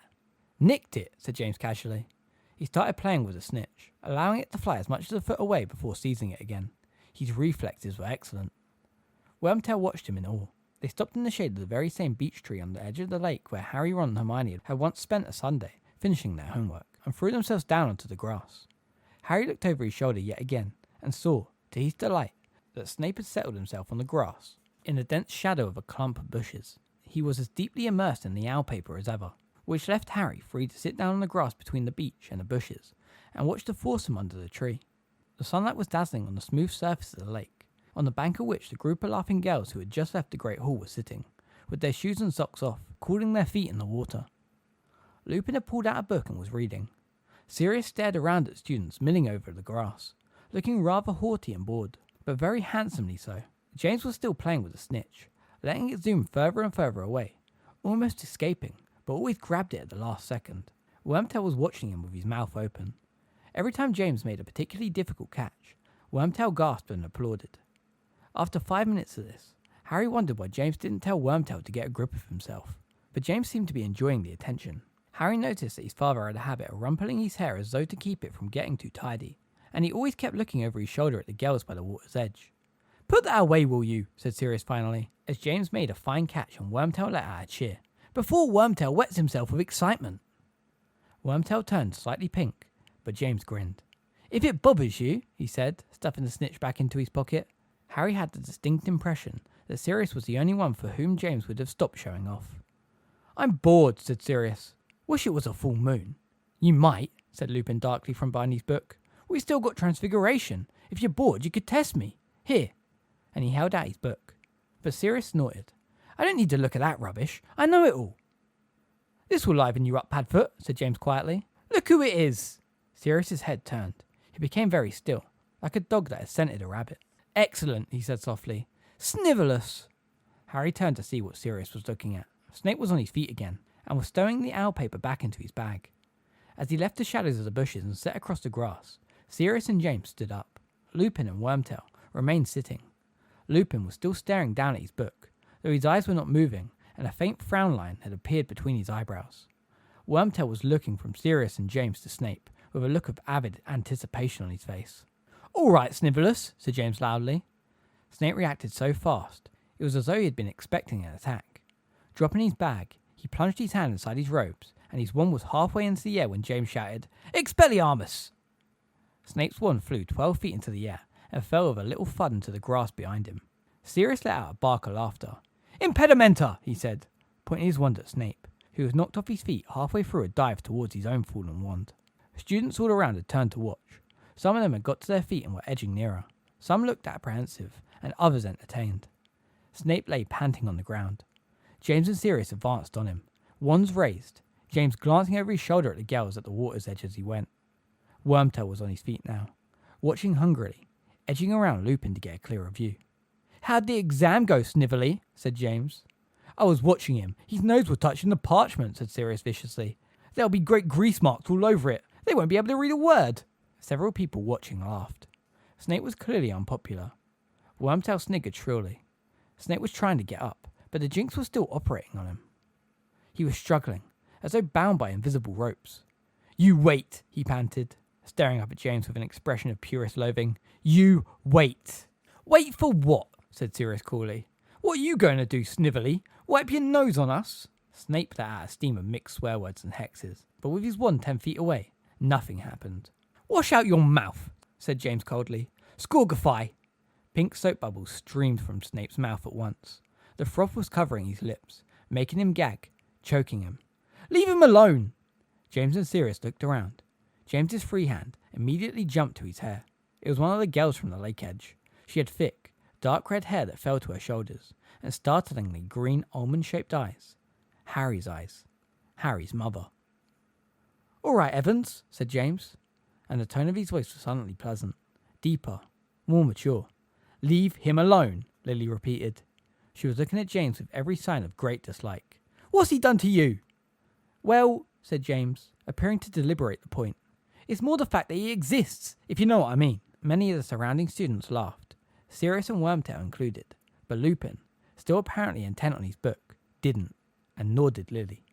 Speaker 2: "Nicked it," said James casually. He started playing with the snitch, allowing it to fly as much as a foot away before seizing it again. His reflexes were excellent. Wormtail watched him in awe. They stopped in the shade of the very same beech tree on the edge of the lake where Harry, Ron and Hermione had once spent a Sunday finishing their homework, and threw themselves down onto the grass. Harry looked over his shoulder yet again and saw, to his delight, that Snape had settled himself on the grass in the dense shadow of a clump of bushes. He was as deeply immersed in the owl paper as ever, which left Harry free to sit down on the grass between the beech and the bushes and watch the foursome under the tree. The sunlight was dazzling on the smooth surface of the lake, on the bank of which the group of laughing girls who had just left the great hall were sitting, with their shoes and socks off, cooling their feet in the water. Lupin had pulled out a book and was reading. Sirius stared around at students milling over the grass, looking rather haughty and bored, but very handsomely so. James was still playing with the snitch, letting it zoom further and further away, almost escaping, but always grabbed it at the last second. Wormtail was watching him with his mouth open. Every time James made a particularly difficult catch, Wormtail gasped and applauded. After 5 minutes of this, Harry wondered why James didn't tell Wormtail to get a grip of himself, but James seemed to be enjoying the attention. Harry noticed that his father had a habit of rumpling his hair as though to keep it from getting too tidy, and he always kept looking over his shoulder at the girls by the water's edge. "Put that away, will you?" said Sirius finally, as James made a fine catch and Wormtail let out a cheer, "before Wormtail wets himself with excitement." Wormtail turned slightly pink, but James grinned. "If it bothers you," he said, stuffing the snitch back into his pocket. Harry had the distinct impression that Sirius was the only one for whom James would have stopped showing off. "I'm bored," said Sirius. "Wish it was a full moon." "You might," said Lupin darkly from behind his book. "We still got Transfiguration. If you're bored, you could test me. Here." And he held out his book. But Sirius snorted. "I don't need to look at that rubbish. I know it all." "This will liven you up, Padfoot," said James quietly. "Look who it is." Sirius's head turned. He became very still, like a dog that has scented a rabbit. "Excellent," he said softly. "Snivelous." Harry turned to see what Sirius was looking at. Snape was on his feet again, and was stowing the owl paper back into his bag. As he left the shadows of the bushes and set across the grass, Sirius and James stood up. Lupin and Wormtail remained sitting. Lupin was still staring down at his book, though his eyes were not moving, and a faint frown line had appeared between his eyebrows. Wormtail was looking from Sirius and James to Snape, with a look of avid anticipation on his face. "All right, Snivelous," said James loudly. Snape reacted so fast, it was as though he had been expecting an attack. Dropping his bag, he plunged his hand inside his robes, and his wand was halfway into the air when James shouted, "Expelliarmus!" Snape's wand flew 12 feet into the air and fell with a little thud into the grass behind him. Sirius let out a bark of laughter. "Impedimenta!" he said, pointing his wand at Snape, who was knocked off his feet halfway through a dive towards his own fallen wand. Students all around had turned to watch. Some of them had got to their feet and were edging nearer. Some looked apprehensive, and others entertained. Snape lay panting on the ground. James and Sirius advanced on him, wands raised, James glancing over his shoulder at the gals at the water's edge as he went. Wormtail was on his feet now, watching hungrily, edging around Lupin to get a clearer view. "How'd the exam go, Snively?" said James. "I was watching him. His nose was touching the parchment," said Sirius viciously. "There'll be great grease marks all over it. They won't be able to read a word." Several people watching laughed. Snape was clearly unpopular. Wormtail sniggered shrilly. Snape was trying to get up, but the jinx was still operating on him. He was struggling, as though bound by invisible ropes. "You wait," he panted, staring up at James with an expression of purest loathing. "You wait." "Wait for what?" said Sirius coolly. "What are you going to do, Snively? Wipe your nose on us?" Snape let out a steam of mixed swear words and hexes, but with his wand 10 feet away, nothing happened. "Wash out your mouth," said James coldly. "Scorgify." Pink soap bubbles streamed from Snape's mouth at once. The froth was covering his lips, making him gag, choking him. "Leave him alone!" James and Sirius looked around. James's free hand immediately jumped to his hair. It was one of the girls from the lake edge. She had thick, dark red hair that fell to her shoulders, and startlingly green almond-shaped eyes. Harry's eyes. Harry's mother. "All right, Evans," said James, and the tone of his voice was suddenly pleasant, deeper, more mature. "Leave him alone," Lily repeated. She was looking at James with every sign of great dislike. "What's he done to you?" "Well," said James, appearing to deliberate the point, "it's more the fact that he exists, if you know what I mean." Many of the surrounding students laughed, Sirius and Wormtail included, but Lupin, still apparently intent on his book, didn't, and nor did Lily.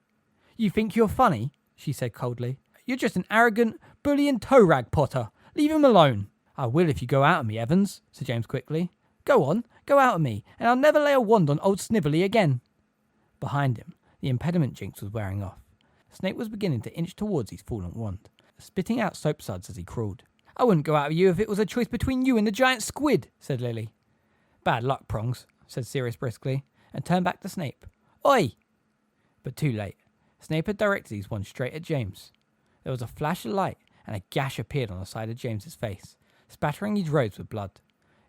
Speaker 2: "You think you're funny?" she said coldly. "You're just an arrogant, bullying toe-rag, Potter. Leave him alone." "I will if you go out of me, Evans," said James quickly. "Go on, go out of me, and I'll never lay a wand on old Snively again." Behind him, the impediment jinx was wearing off. Snape was beginning to inch towards his fallen wand, spitting out soap suds as he crawled. "I wouldn't go out of you if it was a choice between you and the giant squid," said Lily. "Bad luck, Prongs," said Sirius briskly, and turned back to Snape. "Oi!" But too late. Snape had directed his wand straight at James. There was a flash of light, and a gash appeared on the side of James's face, spattering his robes with blood.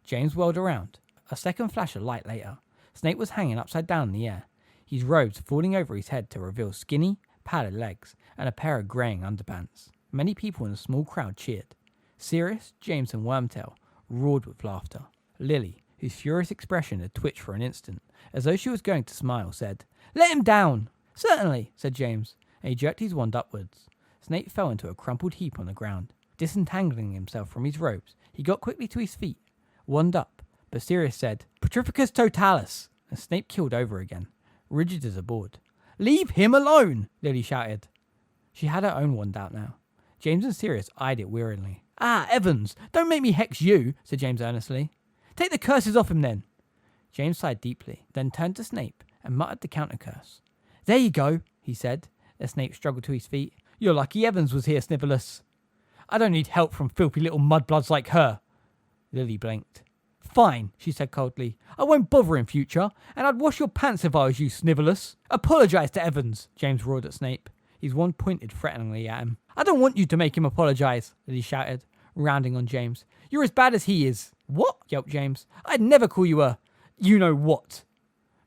Speaker 2: James whirled around. A second flash of light later, Snape was hanging upside down in the air, his robes falling over his head to reveal skinny, pallid legs and a pair of greying underpants. Many people in the small crowd cheered. Sirius, James and Wormtail roared with laughter. Lily, whose furious expression had twitched for an instant, as though she was going to smile, said, "Let him down!" "Certainly," said James, and he jerked his wand upwards. Snape fell into a crumpled heap on the ground. Disentangling himself from his robes, he got quickly to his feet, wand up, but Sirius said, "Petrificus totalis," and Snape keeled over again, rigid as a board. "Leave him alone!" Lily shouted. She had her own wand out now. James and Sirius eyed it wearily. "Ah, Evans, don't make me hex you," said James earnestly. "Take the curses off him then." James sighed deeply, then turned to Snape and muttered the counter curse. "There you go," he said, as Snape struggled to his feet. "You're lucky Evans was here, Snivellus." "I don't need help from filthy little mudbloods like her." Lily blinked. "Fine," she said coldly. "I won't bother in future, and I'd wash your pants if I was you, Snivellus." "Apologise to Evans," James roared at Snape. His wand pointed threateningly at him. "I don't want you to make him apologise," Lily shouted, rounding on James. "You're as bad as he is." "What?" yelped James. "I'd never call you a... you-know-what.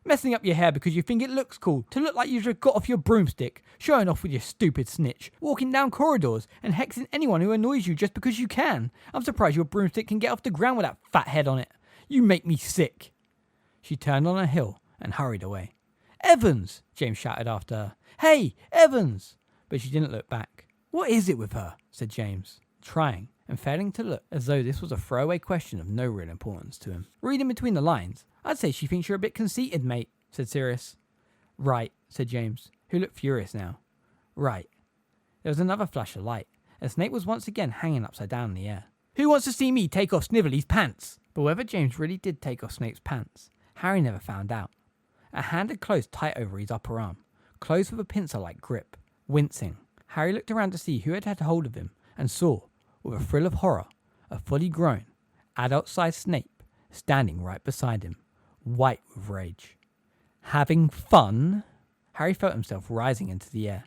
Speaker 2: Messing up your hair because you think it looks cool, to look like you just got off your broomstick, showing off with your stupid snitch, walking down corridors and hexing anyone who annoys you just because you can. I'm surprised your broomstick can get off the ground with that fat head on it. You make me sick." She turned on a hill and hurried away. "Evans!" James shouted after her. "Hey, Evans!" But she didn't look back. "What is it with her?" said James, trying and failing to look as though this was a throwaway question of no real importance to him. "Reading between the lines, I'd say she thinks you're a bit conceited, mate," said Sirius. "Right," said James, who looked furious now. "Right." There was another flash of light, and Snape was once again hanging upside down in the air. "Who wants to see me take off Snively's pants?" But whether James really did take off Snape's pants, Harry never found out. A hand had closed tight over his upper arm, closed with a pincer-like grip. Wincing, Harry looked around to see who had hold of him, and saw, with a thrill of horror, a fully grown, adult-sized Snape standing right beside him, white with rage. Having fun? Harry felt himself rising into the air.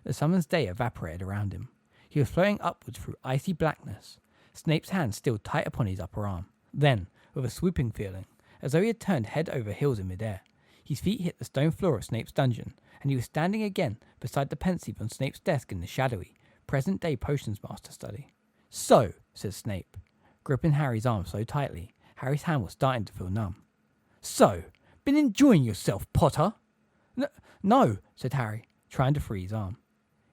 Speaker 2: The summer's day evaporated around him. He was floating upwards through icy blackness, Snape's hand still tight upon his upper arm. Then, with a swooping feeling, as though he had turned head over heels in midair, his feet hit the stone floor of Snape's dungeon, and he was standing again beside the pensieve on Snape's desk in the shadowy, present-day Potions Master study. "So," said Snape, gripping Harry's arm so tightly, Harry's hand was starting to feel numb. "So, been enjoying yourself, Potter?" No, said Harry, trying to free his arm.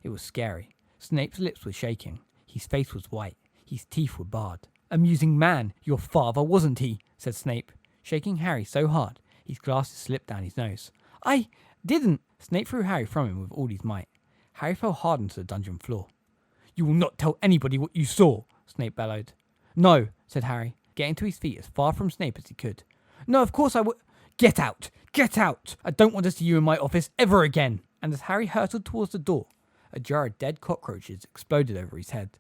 Speaker 2: It was scary. Snape's lips were shaking. His face was white. His teeth were barred. "Amusing man, your father, wasn't he?" said Snape, shaking Harry so hard his glasses slipped down his nose. "I didn't." Snape threw Harry from him with all his might. Harry fell hard onto the dungeon floor. "You will not tell anybody what you saw," Snape bellowed. "No," said Harry, getting to his feet as far from Snape as he could. "No, of course I would." "Get out! Get out! I don't want to see you in my office ever again!" And as Harry hurtled towards the door, a jar of dead cockroaches exploded over his head.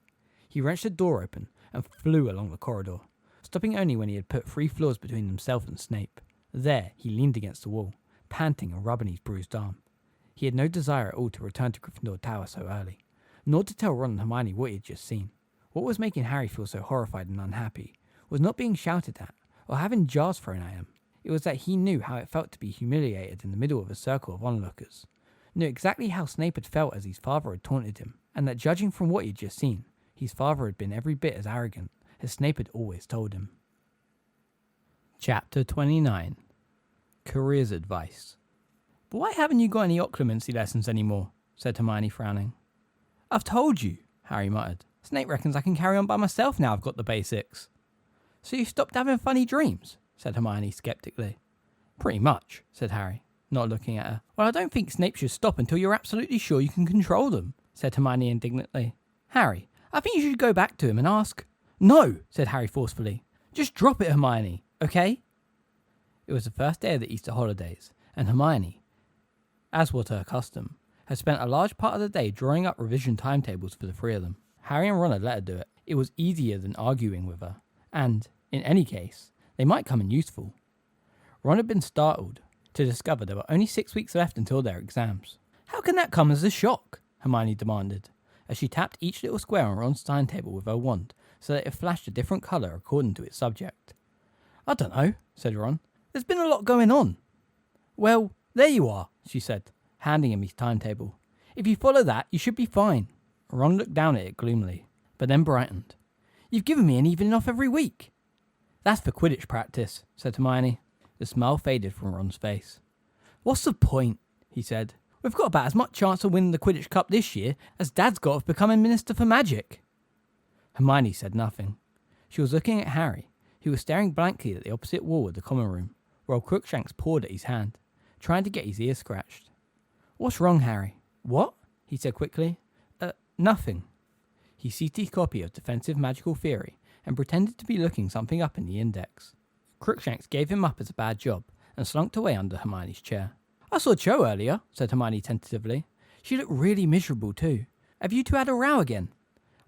Speaker 2: He wrenched the door open and flew along the corridor, stopping only when he had put 3 floors between himself and Snape. There, he leaned against the wall, panting and rubbing his bruised arm. He had no desire at all to return to Gryffindor Tower so early, nor to tell Ron and Hermione what he had just seen. What was making Harry feel so horrified and unhappy was not being shouted at or having jars thrown at him. It was that he knew how it felt to be humiliated in the middle of a circle of onlookers, knew exactly how Snape had felt as his father had taunted him, and that judging from what he had just seen, his father had been every bit as arrogant as Snape had always told him. Chapter 29. Careers Advice. "But why haven't you got any occlumency lessons anymore?" said Hermione, frowning. "I've told you," Harry muttered. "Snape reckons I can carry on by myself now I've got the basics." "So you stopped having funny dreams?" said Hermione sceptically. "Pretty much," said Harry, not looking at her. "Well, I don't think Snape should stop until you're absolutely sure you can control them," said Hermione indignantly. "Harry, I think you should go back to him and ask." "No," said Harry forcefully. "Just drop it, Hermione, okay?" It was the first day of the Easter holidays, and Hermione, as was her custom, had spent a large part of the day drawing up revision timetables for the 3 of them. Harry and Ron had let her do it. It was easier than arguing with her, and, in any case, they might come in useful. Ron had been startled to discover there were only 6 weeks left until their exams. "How can that come as a shock?" Hermione demanded, as she tapped each little square on Ron's timetable with her wand so that it flashed a different colour according to its subject. "I don't know," said Ron. "There's been a lot going on." "Well, there you are," she said, handing him his timetable. "If you follow that, you should be fine." Ron looked down at it gloomily, but then brightened. "You've given me an evening off every week." "That's for Quidditch practice," said Hermione. The smile faded from Ron's face. "What's the point?" he said. "We've got about as much chance of winning the Quidditch Cup this year as Dad's got of becoming Minister for Magic." Hermione said nothing. She was looking at Harry, who was staring blankly at the opposite wall of the common room, while Crookshanks pawed at his hand, trying to get his ear scratched. "What's wrong, Harry?" "What?" he said quickly. Nothing." He seized his copy of Defensive Magical Theory and pretended to be looking something up in the index. Crookshanks gave him up as a bad job and slunk away under Hermione's chair. "I saw Jo earlier," said Hermione tentatively. "She looked really miserable too. Have you two had a row again?"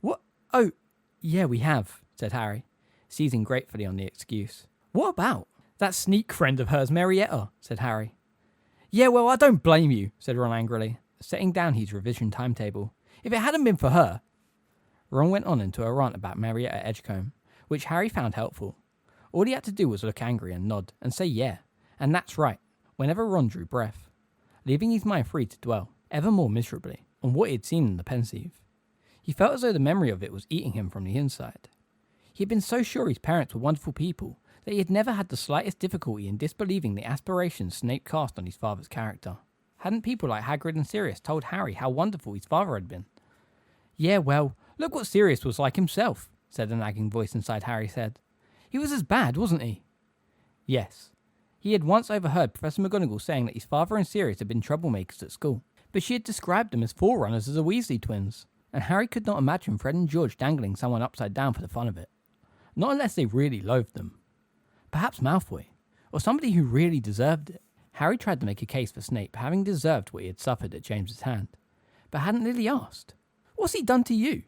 Speaker 2: "What? Oh, yeah, we have," said Harry, seizing gratefully on the excuse. "What about?" "That sneak friend of hers, Marietta," said Harry. "Yeah, well, I don't blame you," said Ron angrily, setting down his revision timetable. "If it hadn't been for her..." Ron went on into a rant about Marietta Edgecombe, which Harry found helpful. All he had to do was look angry and nod and say yeah, and that's right, whenever Ron drew breath, leaving his mind free to dwell, ever more miserably, on what he had seen in the pensieve. He felt as though the memory of it was eating him from the inside. He had been so sure his parents were wonderful people that he had never had the slightest difficulty in disbelieving the aspirations Snape cast on his father's character. Hadn't people like Hagrid and Sirius told Harry how wonderful his father had been? "Yeah, well, look what Sirius was like himself," said a nagging voice inside Harry's head. "He was as bad, wasn't he?" Yes. He had once overheard Professor McGonagall saying that his father and Sirius had been troublemakers at school, but she had described them as forerunners of the Weasley twins, and Harry could not imagine Fred and George dangling someone upside down for the fun of it. Not unless they really loathed them. Perhaps Malfoy, or somebody who really deserved it. Harry tried to make a case for Snape having deserved what he had suffered at James's hand, but hadn't Lily asked, "What's he done to you?"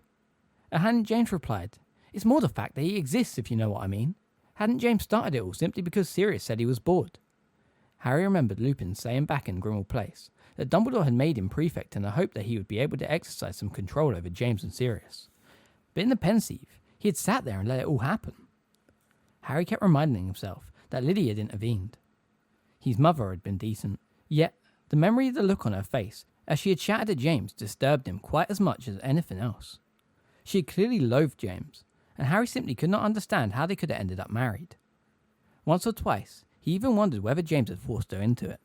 Speaker 2: And hadn't James replied, "It's more the fact that he exists, if you know what I mean." Hadn't James started it all simply because Sirius said he was bored? Harry remembered Lupin saying back in Grimmauld Place that Dumbledore had made him prefect in the hope that he would be able to exercise some control over James and Sirius. But in the Pensieve, he had sat there and let it all happen. Harry kept reminding himself that Lydia had intervened. His mother had been decent, yet the memory of the look on her face as she had shouted at James disturbed him quite as much as anything else. She had clearly loathed James, and Harry simply could not understand how they could have ended up married. Once or twice, he even wondered whether James had forced her into it.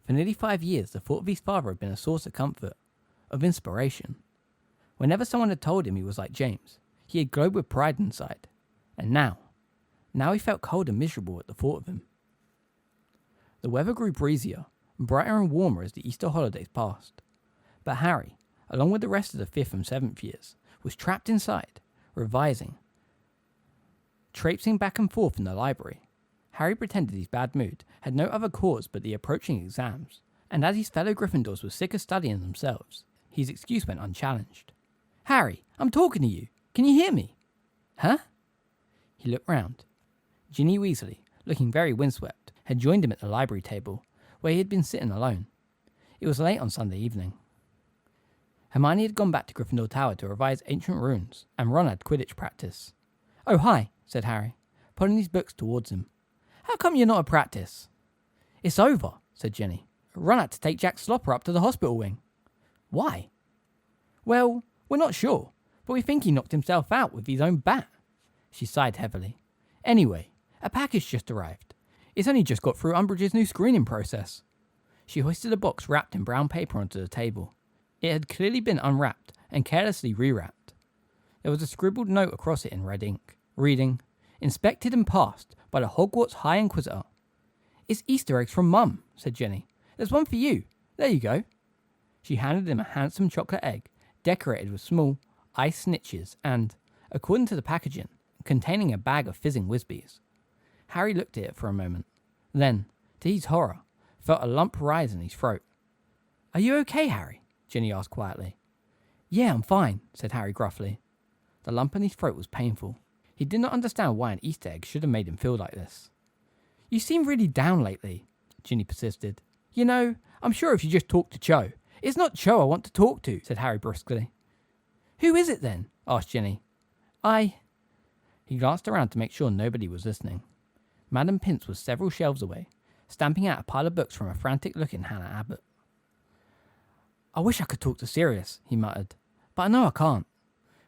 Speaker 2: For nearly 5 years, the thought of his father had been a source of comfort, of inspiration. Whenever someone had told him he was like James, he had glowed with pride inside. And now he felt cold and miserable at the thought of him. The weather grew breezier, brighter and warmer as the Easter holidays passed. But Harry, along with the rest of the 5th and 7th years, was trapped inside, revising. Traipsing back and forth in the library, Harry pretended his bad mood had no other cause but the approaching exams, and as his fellow Gryffindors were sick of studying themselves, his excuse went unchallenged. "Harry, I'm talking to you. Can you hear me?" "Huh?" He looked round. Ginny Weasley, looking very windswept, had joined him at the library table, where he had been sitting alone. It was late on Sunday evening. Hermione had gone back to Gryffindor Tower to revise ancient runes, and Ron had Quidditch practice. "Oh, hi," said Harry, pulling his books towards him. "How come you're not at practice?" "It's over," said Ginny. "Ron had to take Jack Slopper up to the hospital wing." "Why?" "Well, we're not sure, but we think he knocked himself out with his own bat." She sighed heavily. "Anyway, a package just arrived. It's only just got through Umbridge's new screening process." She hoisted a box wrapped in brown paper onto the table. It had clearly been unwrapped and carelessly rewrapped. There was a scribbled note across it in red ink, reading, "Inspected and passed by the Hogwarts High Inquisitor." "It's Easter eggs from Mum," said Jenny. "There's one for you. There you go." She handed him a handsome chocolate egg, decorated with small ice snitches and, according to the packaging, containing a bag of fizzing Whizbees. Harry looked at it for a moment, then, to his horror, felt a lump rise in his throat. "Are you okay, Harry?" Ginny asked quietly. "Yeah, I'm fine," said Harry gruffly. The lump in his throat was painful. He did not understand why an Easter egg should have made him feel like this. "You seem really down lately," Ginny persisted. "You know, I'm sure if you just talk to Cho." "It's not Cho I want to talk to," said Harry brusquely. "Who is it then?" asked Ginny. He glanced around to make sure nobody was listening. Madam Pince was several shelves away, stamping out a pile of books from a frantic-looking Hannah Abbott. "I wish I could talk to Sirius," he muttered, "but I know I can't."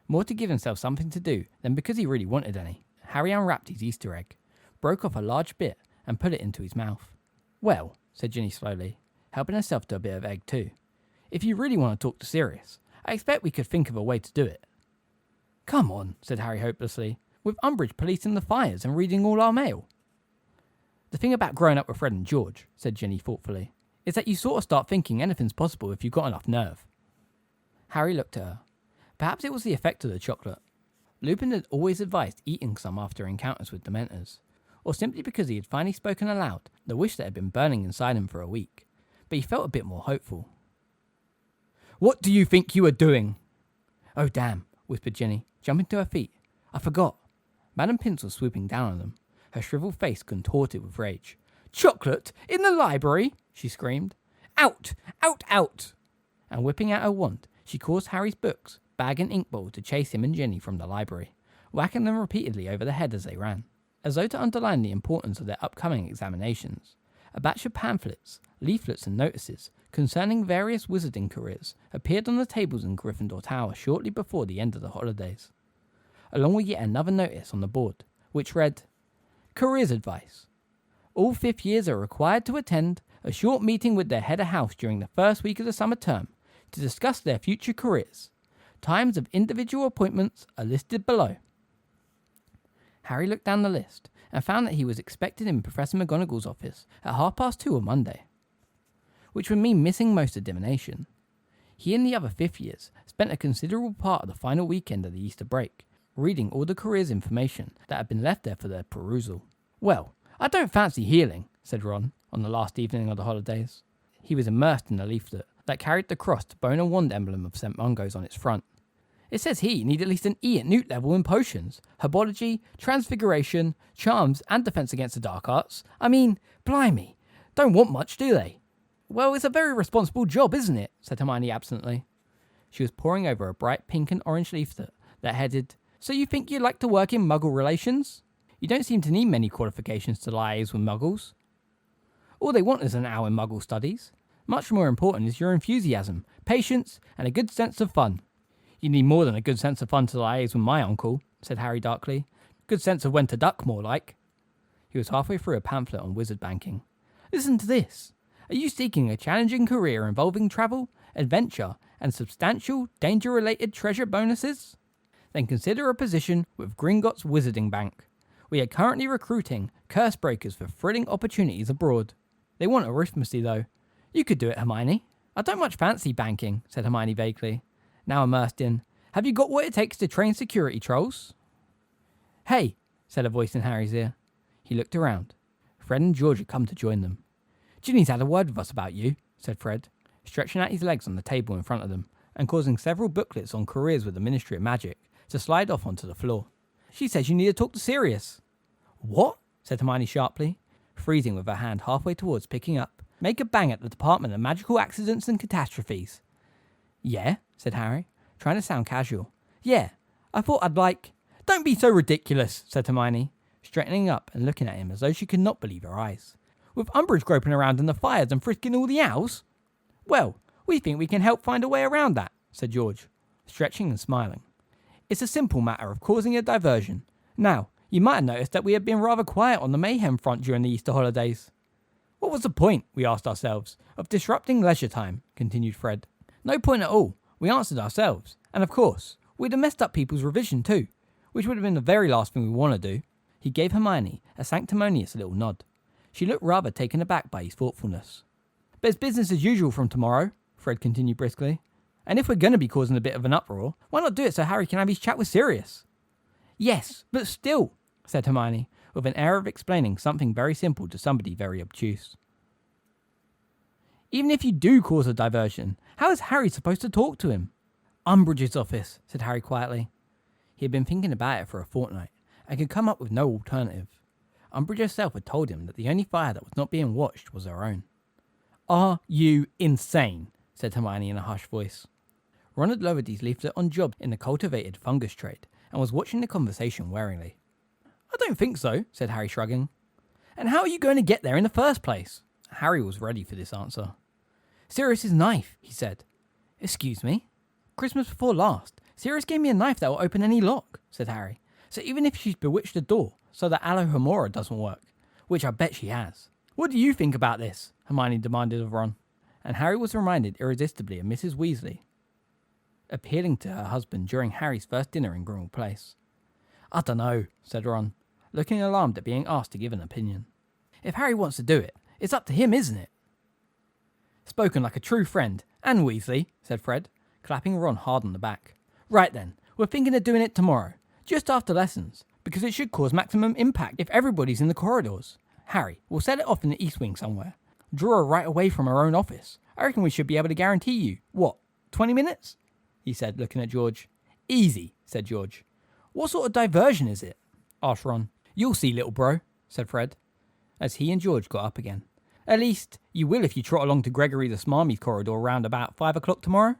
Speaker 2: More to give himself something to do than because he really wanted any, Harry unwrapped his Easter egg, broke off a large bit, and put it into his mouth. "Well," said Ginny slowly, helping herself to a bit of egg too, "if you really want to talk to Sirius, I expect we could think of a way to do it." "Come on," said Harry hopelessly, "with Umbridge policing the fires and reading all our mail." "The thing about growing up with Fred and George," said Ginny thoughtfully, "is that you sort of start thinking anything's possible if you've got enough nerve." Harry looked at her. Perhaps it was the effect of the chocolate. Lupin had always advised eating some after encounters with Dementors, or simply because he had finally spoken aloud the wish that had been burning inside him for a week, but he felt a bit more hopeful. "What do you think you are doing?" "Oh, damn," whispered Ginny, jumping to her feet. "I forgot." Madam Pince was swooping down on them, her shriveled face contorted with rage. "Chocolate in the library!" she screamed. "Out! Out! Out!" And whipping out her wand, she caused Harry's books, bag and ink bowl to chase him and Ginny from the library, whacking them repeatedly over the head as they ran. As though to underline the importance of their upcoming examinations, a batch of pamphlets, leaflets and notices concerning various wizarding careers appeared on the tables in Gryffindor Tower shortly before the end of the holidays, along with yet another notice on the board, which read, "Careers advice. All 5th years are required to attend a short meeting with their head of house during the first week of the summer term to discuss their future careers. Times of individual appointments are listed below." Harry looked down the list and found that he was expected in Professor McGonagall's office at 2:30 on Monday, which would mean missing most of divination. He and the other 5th years spent a considerable part of the final weekend of the Easter break, reading all the careers information that had been left there for their perusal. "Well, I don't fancy healing," said Ron on the last evening of the holidays. He was immersed in a leaflet that carried the crossed bone and wand emblem of St. Mungo's on its front. It says here you need at least an E at Newt level in potions, herbology, transfiguration, charms, and defense against the dark arts. I mean, blimey, don't want much, do they? Well, it's a very responsible job, isn't it? Said Hermione absently. She was poring over a bright pink and orange leaflet that headed, "So you think you'd like to work in Muggle relations? You don't seem to need many qualifications to liaise with Muggles. All they want is an hour in Muggle studies. Much more important is your enthusiasm, patience, and a good sense of fun." "You need more than a good sense of fun to liaise with my uncle," said Harry darkly. "Good sense of when to duck, more like." He was halfway through a pamphlet on wizard banking. "Listen to this. Are you seeking a challenging career involving travel, adventure, and substantial danger-related treasure bonuses? Then consider a position with Gringotts Wizarding Bank. We are currently recruiting curse breakers for thrilling opportunities abroad. They want arithmetic, though. You could do it, Hermione." "I don't much fancy banking," said Hermione vaguely, now immersed in, "Have you got what it takes to train security trolls?" "Hey," said a voice in Harry's ear. He looked around. Fred and George had come to join them. "Ginny's had a word with us about you," said Fred, stretching out his legs on the table in front of them and causing several booklets on careers with the Ministry of Magic to slide off onto the floor. "She says you need to talk to Sirius." "What?" said Hermione sharply, freezing with her hand halfway towards picking up. "Make a bang at the Department of Magical Accidents and Catastrophes." "Yeah," said Harry, trying to sound casual. "Yeah, I thought I'd like..." "Don't be so ridiculous," said Hermione, straightening up and looking at him as though she could not believe her eyes. "With Umbridge groping around in the fires and frisking all the owls?" "Well, we think we can help find a way around that," said George, stretching and smiling. "It's a simple matter of causing a diversion. Now, you might have noticed that we have been rather quiet on the mayhem front during the Easter holidays." "What was the point," we asked ourselves, "of disrupting leisure time?" continued Fred. "No point at all," we answered ourselves. "And of course, we'd have messed up people's revision too, which would have been the very last thing we want to do." He gave Hermione a sanctimonious little nod. She looked rather taken aback by his thoughtfulness. "But it's business as usual from tomorrow," Fred continued briskly. "And if we're going to be causing a bit of an uproar, why not do it so Harry can have his chat with Sirius?" "Yes, but still," said Hermione, with an air of explaining something very simple to somebody very obtuse. "Even if you do cause a diversion, how is Harry supposed to talk to him?" "Umbridge's office," said Harry quietly. He had been thinking about it for a fortnight and could come up with no alternative. Umbridge herself had told him that the only fire that was not being watched was her own. "Are you insane?" said Hermione in a hushed voice. Ron had lowered his leaflet on job in the cultivated fungus trade and was watching the conversation warily. "I don't think so," said Harry shrugging. "And how are you going to get there in the first place?" Harry was ready for this answer. "Sirius's knife," he said. "Excuse me?" "Christmas before last, Sirius gave me a knife that will open any lock," said Harry. "So even if she's bewitched the door so that Alohomora doesn't work, which I bet she has." "What do you think about this?" Hermione demanded of Ron. And Harry was reminded irresistibly of Mrs. Weasley appealing to her husband during Harry's first dinner in Grimmauld Place. "I dunno," said Ron, looking alarmed at being asked to give an opinion. "If Harry wants to do it, it's up to him, isn't it?" "Spoken like a true friend, and Weasley," said Fred, clapping Ron hard on the back. "Right then, we're thinking of doing it tomorrow, just after lessons, because it should cause maximum impact if everybody's in the corridors. Harry, we'll set it off in the East Wing somewhere. Draw her right away from her own office. I reckon we should be able to guarantee you, 20 minutes? He said, looking at George. "Easy," said George. "What sort of diversion is it?" asked Ron. "You'll see, little bro," said Fred, as he and George got up again. "At least, you will if you trot along to Gregory the Smarmy's corridor around about 5 o'clock tomorrow."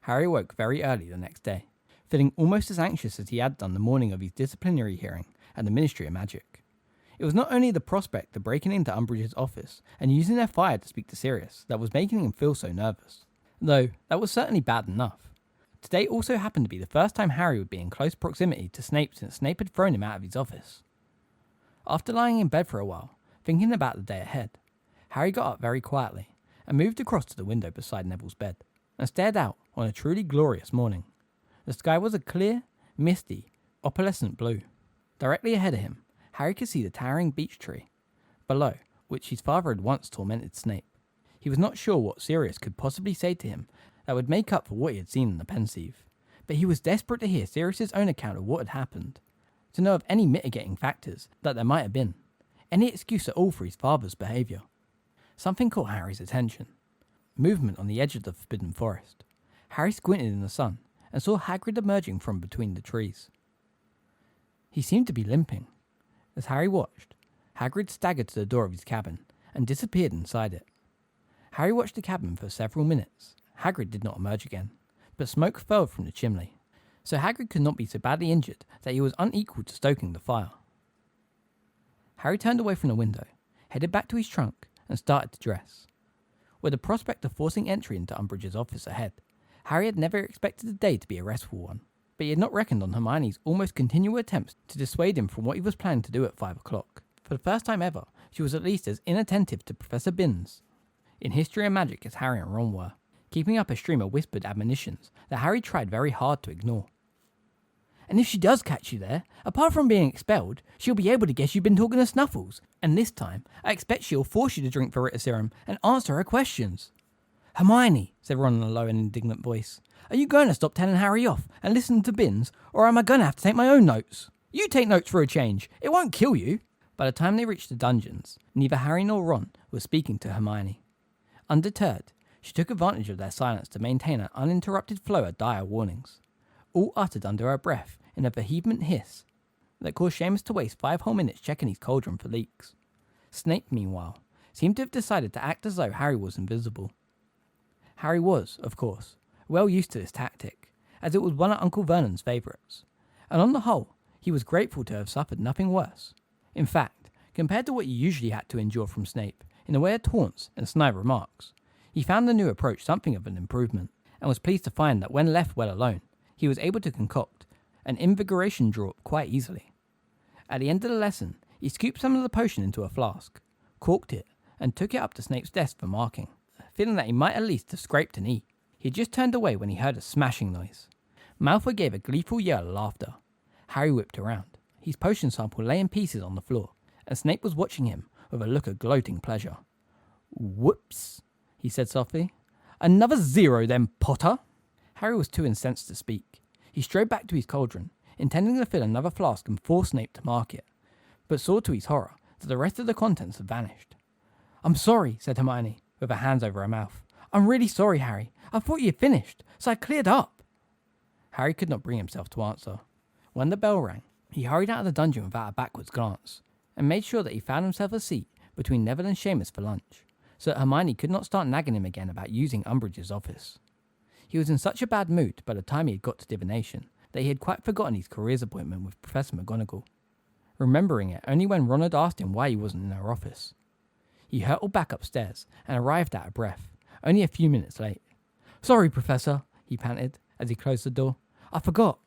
Speaker 2: Harry woke very early the next day, feeling almost as anxious as he had done the morning of his disciplinary hearing at the Ministry of Magic. It was not only the prospect of breaking into Umbridge's office and using their fire to speak to Sirius that was making him feel so nervous, though that was certainly bad enough. Today also happened to be the first time Harry would be in close proximity to Snape since Snape had thrown him out of his office. After lying in bed for a while, thinking about the day ahead, Harry got up very quietly and moved across to the window beside Neville's bed and stared out on a truly glorious morning. The sky was a clear, misty, opalescent blue. Directly ahead of him, Harry could see the towering beech tree, below which his father had once tormented Snape. He was not sure what Sirius could possibly say to him that would make up for what he had seen in the Pensieve, but he was desperate to hear Sirius's own account of what had happened, to know of any mitigating factors that there might have been, any excuse at all for his father's behaviour. Something caught Harry's attention. Movement on the edge of the Forbidden Forest. Harry squinted in the sun
Speaker 1: and saw Hagrid emerging from between the trees. He seemed to be limping. As Harry watched, Hagrid staggered to the door of his cabin and disappeared inside it. Harry watched the cabin for several minutes. Hagrid did not emerge again, but smoke fell from the chimney, so Hagrid could not be so badly injured that he was unequal to stoking the fire. Harry turned away from the window, headed back to his trunk, and started to dress. With the prospect of forcing entry into Umbridge's office ahead, Harry had never expected the day to be a restful one, but he had not reckoned on Hermione's almost continual attempts to dissuade him from what he was planning to do at 5 o'clock. For the first time ever, she was at least as inattentive to Professor Binns in history and magic as Harry and Ron were, keeping up a stream of whispered admonitions that Harry tried very hard to ignore. And if she does catch you there, apart from being expelled, she'll be able to guess you've been talking to Snuffles, and this time, I expect she'll force you to drink Veritaserum and answer her questions. Hermione, said Ron in a low and indignant voice, are you going to stop telling Harry off and listen to Binns, or am I going to have to take my own notes? You take notes for a change, it won't kill you. By the time they reached the dungeons, neither Harry nor Ron was speaking to Hermione. Undeterred, she took advantage of their silence to maintain an uninterrupted flow of dire warnings, all uttered under her breath in a vehement hiss that caused Seamus to waste 5 whole minutes checking his cauldron for leaks. Snape, meanwhile, seemed to have decided to act as though Harry was invisible. Harry was, of course, well used to this tactic, as it was one of Uncle Vernon's favourites, and on the whole, he was grateful to have suffered nothing worse. In fact, compared to what he usually had to endure from Snape, in the way of taunts and snide remarks, he found the new approach something of an improvement, and was pleased to find that when left well alone, he was able to concoct an invigoration draught quite easily. At the end of the lesson, he scooped some of the potion into a flask, corked it, and took it up to Snape's desk for marking, feeling that he might at least have scraped an E. He had just turned away when he heard a smashing noise. Malfoy gave a gleeful yell of laughter. Harry whipped around. His potion sample lay in pieces on the floor, and Snape was watching him with a look of gloating pleasure. Whoops, he said softly. Another 0 then, Potter. Harry was too incensed to speak. He strode back to his cauldron, intending to fill another flask and force Snape to mark it, but saw to his horror that the rest of the contents had vanished. I'm sorry, said Hermione, with her hands over her mouth. I'm really sorry, Harry. I thought you had finished, so I cleared up. Harry could not bring himself to answer. When the bell rang, he hurried out of the dungeon without a backwards glance, and made sure that he found himself a seat between Neville and Seamus for lunch, so that Hermione could not start nagging him again about using Umbridge's office. He was in such a bad mood by the time he had got to divination that he had quite forgotten his careers appointment with Professor McGonagall, remembering it only when Ron had asked him why he wasn't in her office. He hurtled back upstairs and arrived out of breath, only a few minutes late. Sorry, Professor, he panted as he closed the door. I forgot.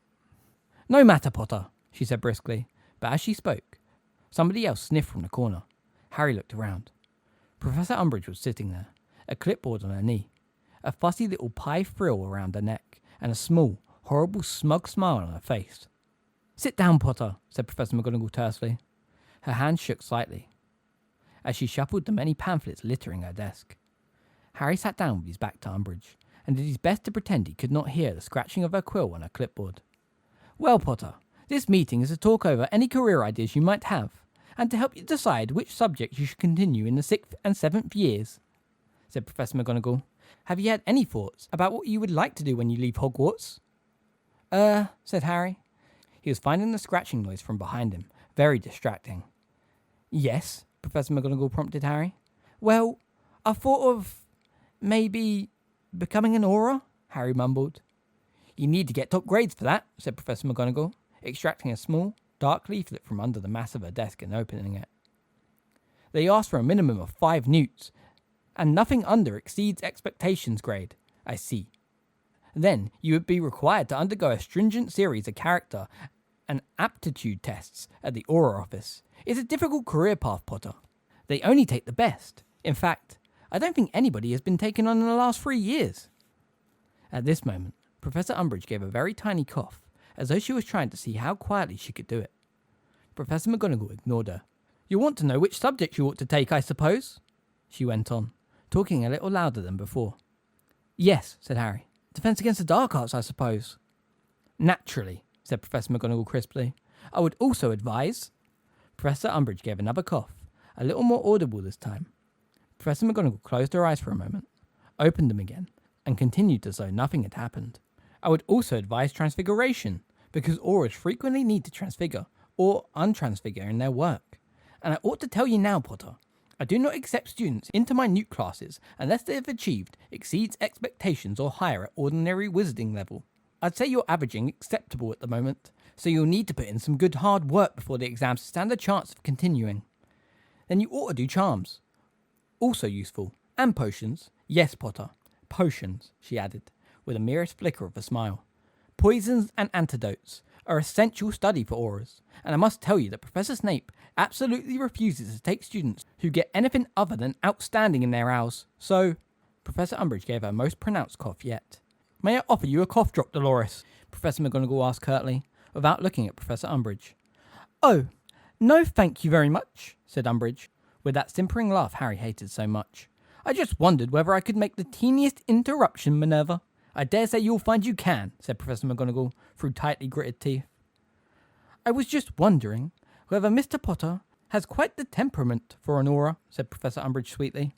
Speaker 1: No matter, Potter, she said briskly, but as she spoke, somebody else sniffed from the corner. Harry looked around. Professor Umbridge was sitting there, a clipboard on her knee, a fussy little pie frill around her neck, and a small, horrible, smug smile on her face. Sit down, Potter, said Professor McGonagall tersely. Her hand shook slightly as she shuffled the many pamphlets littering her desk. Harry sat down with his back to Umbridge, and did his best to pretend he could not hear the scratching of her quill on her clipboard. Well, Potter, this meeting is to talk over any career ideas you might have, and to help you decide which subjects you should continue in the 6th and 7th years, said Professor McGonagall. Have you had any thoughts about what you would like to do when you leave Hogwarts? Said Harry. He was finding the scratching noise from behind him very distracting. Yes, Professor McGonagall prompted Harry. Well, I thought of maybe becoming an Auror, Harry mumbled. You need to get top grades for that, said Professor McGonagall, extracting a small, dark leaflet from under the mass of her desk and opening it. They ask for a minimum of 5 newts, and nothing under exceeds expectations grade. I see. Then you would be required to undergo a stringent series of character and aptitude tests at the Auror office. It's a difficult career path, Potter. They only take the best. In fact, I don't think anybody has been taken on in the last 3 years. At this moment, Professor Umbridge gave a very tiny cough, as though she was trying to see how quietly she could do it. Professor McGonagall ignored her. You want to know which subject you ought to take, I suppose? She went on, talking a little louder than before. Yes, said Harry. Defense against the dark arts, I suppose. Naturally, said Professor McGonagall crisply. I would also advise... Professor Umbridge gave another cough, a little more audible this time. Professor McGonagall closed her eyes for a moment, opened them again, and continued as though nothing had happened. I would also advise transfiguration, because auras frequently need to transfigure or untransfigure in their work. And I ought to tell you now, Potter, I do not accept students into my newt classes unless they have achieved exceeds expectations or higher at ordinary wizarding level. I'd say you're averaging acceptable at the moment, so you'll need to put in some good hard work before the exams to stand a chance of continuing. Then you ought to do charms. Also useful. And potions. Yes, Potter. Potions, she added, with a merest flicker of a smile. Poisons and antidotes are essential study for auras, and I must tell you that Professor Snape absolutely refuses to take students who get anything other than outstanding in their hours. So, Professor Umbridge gave her most pronounced cough yet. May I offer you a cough drop, Dolores? Professor McGonagall asked curtly, without looking at Professor Umbridge. Oh, no thank you very much, said Umbridge, with that simpering laugh Harry hated so much. I just wondered whether I could make the teeniest interruption, Minerva. I dare say you'll find you can, said Professor McGonagall through tightly gritted teeth. I was just wondering whether Mr. Potter has quite the temperament for an aura, said Professor Umbridge sweetly.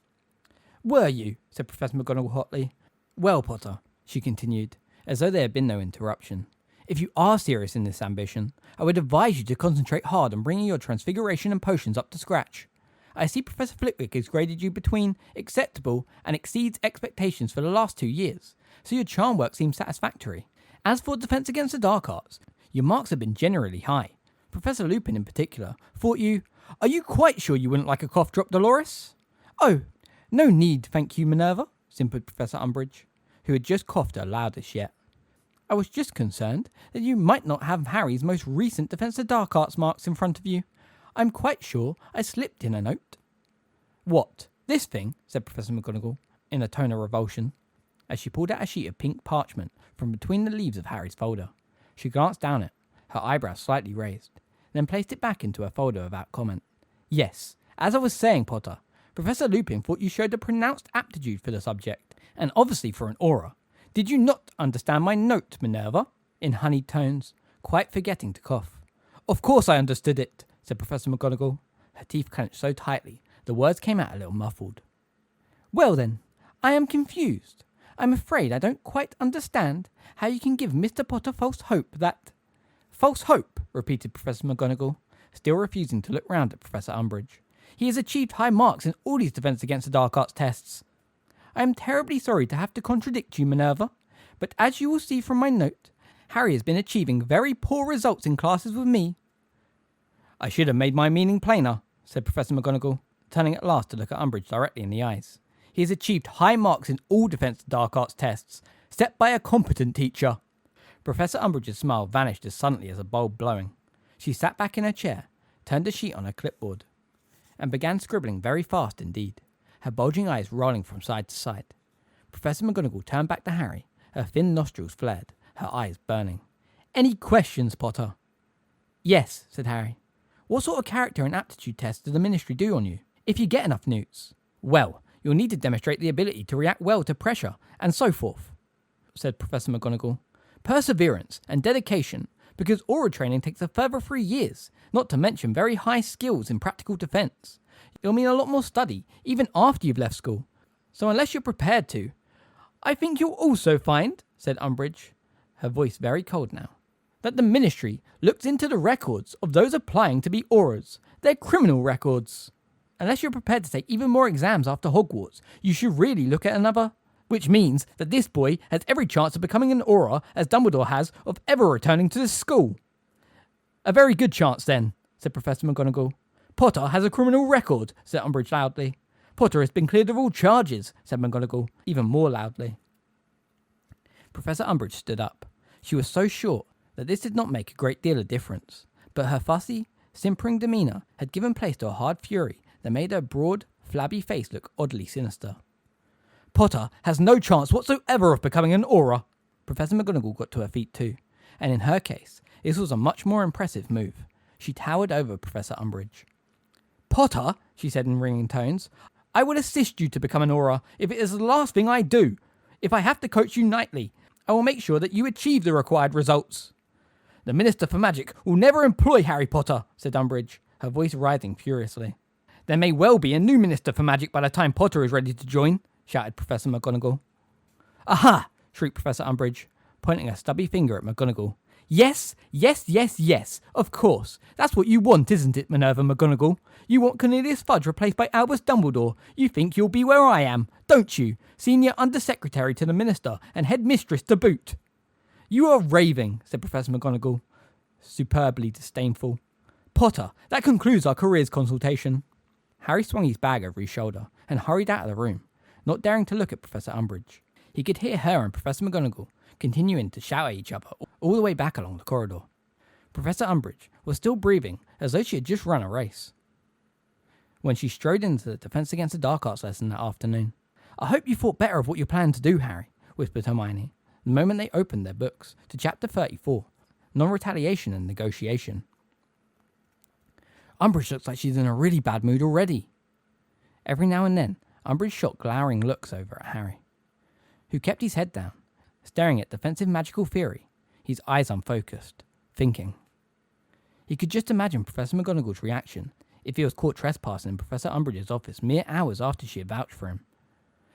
Speaker 1: Were you? Said Professor McGonagall hotly. Well, Potter, she continued, as though there had been no interruption. If you are serious in this ambition, I would advise you to concentrate hard on bringing your transfiguration and potions up to scratch. I see Professor Flitwick has graded you between acceptable and exceeds expectations for the last 2 years, so your charm work seems satisfactory. As for defense against the dark arts, your marks have been generally high. Professor Lupin in particular thought you... Are you quite sure you wouldn't like a cough drop, Dolores? Oh, no need, thank you, Minerva, simpered Professor Umbridge, who had just coughed her loudest yet. I was just concerned that you might not have Harry's most recent Defense of Dark Arts marks in front of you. I'm quite sure I slipped in a note. What, this thing? Said Professor McGonagall, in a tone of revulsion, as she pulled out a sheet of pink parchment from between the leaves of Harry's folder. She glanced down it, her eyebrows slightly raised, then placed it back into her folder without comment. Yes, as I was saying, Potter, Professor Lupin thought you showed a pronounced aptitude for the subject, and obviously for an aura. Did you not understand my note, Minerva? In honeyed tones, quite forgetting to cough. Of course I understood it, said Professor McGonagall, her teeth clenched so tightly the words came out a little muffled. Well then, I am confused. I'm afraid I don't quite understand how you can give Mr. Potter false hope that... False hope, repeated Professor McGonagall, still refusing to look round at Professor Umbridge. He has achieved high marks in all his Defense Against the Dark Arts tests. I am terribly sorry to have to contradict you, Minerva, but as you will see from my note, Harry has been achieving very poor results in classes with me. I should have made my meaning plainer, said Professor McGonagall, turning at last to look at Umbridge directly in the eyes. He has achieved high marks in all Defense of Dark Arts tests, set by a competent teacher. Professor Umbridge's smile vanished as suddenly as a bulb blowing. She sat back in her chair, turned a sheet on her clipboard, and began scribbling very fast indeed, her bulging eyes rolling from side to side. Professor McGonagall turned back to Harry, her thin nostrils flared, her eyes burning. Any questions, Potter? Yes, said Harry. What sort of character and aptitude tests do the Ministry do on you? If you get enough newts? Well, you'll need to demonstrate the ability to react well to pressure, and so forth, said Professor McGonagall. Perseverance and dedication, because aura training takes a further 3 years, not to mention very high skills in practical defense. It'll mean a lot more study, even after you've left school. So unless you're prepared to... I think you'll also find, said Umbridge, her voice very cold now, that the Ministry looks into the records of those applying to be auras. They're criminal records. Unless you're prepared to take even more exams after Hogwarts, you should really look at another... Which means that this boy has every chance of becoming an aura, as Dumbledore has, of ever returning to this school. A very good chance, then, said Professor McGonagall. Potter has a criminal record, said Umbridge loudly. Potter has been cleared of all charges, said McGonagall, even more loudly. Professor Umbridge stood up. She was so short that this did not make a great deal of difference, but her fussy, simpering demeanour had given place to a hard fury that made her broad, flabby face look oddly sinister. Potter has no chance whatsoever of becoming an aura. Professor McGonagall got to her feet too, and in her case, this was a much more impressive move. She towered over Professor Umbridge. Potter, she said in ringing tones, I will assist you to become an aura if it is the last thing I do. If I have to coach you nightly, I will make sure that you achieve the required results. The Minister for Magic will never employ Harry Potter, said Umbridge, her voice rising furiously. There may well be a new Minister for Magic by the time Potter is ready to join, shouted Professor McGonagall. Aha! Shrieked Professor Umbridge, pointing a stubby finger at McGonagall. Yes, yes, yes, yes, of course. That's what you want, isn't it, Minerva McGonagall? You want Cornelius Fudge replaced by Albus Dumbledore. You think you'll be where I am, don't you? Senior Undersecretary to the Minister and Head Mistress to boot. You are raving, said Professor McGonagall, superbly disdainful. Potter, that concludes our careers consultation. Harry swung his bag over his shoulder and hurried out of the room, not daring to look at Professor Umbridge. He could hear her and Professor McGonagall continuing to shout at each other all the way back along the corridor. Professor Umbridge was still breathing as though she had just run a race when she strode into the Defense Against the Dark Arts lesson that afternoon. I hope you thought better of what you planned to do, Harry, whispered Hermione, the moment they opened their books to Chapter 34, Non-Retaliation and Negotiation. Umbridge looks like she's in a really bad mood already. Every now and then, Umbridge shot glowering looks over at Harry, who kept his head down, staring at Defensive Magical Theory, his eyes unfocused, thinking. He could just imagine Professor McGonagall's reaction if he was caught trespassing in Professor Umbridge's office mere hours after she had vouched for him.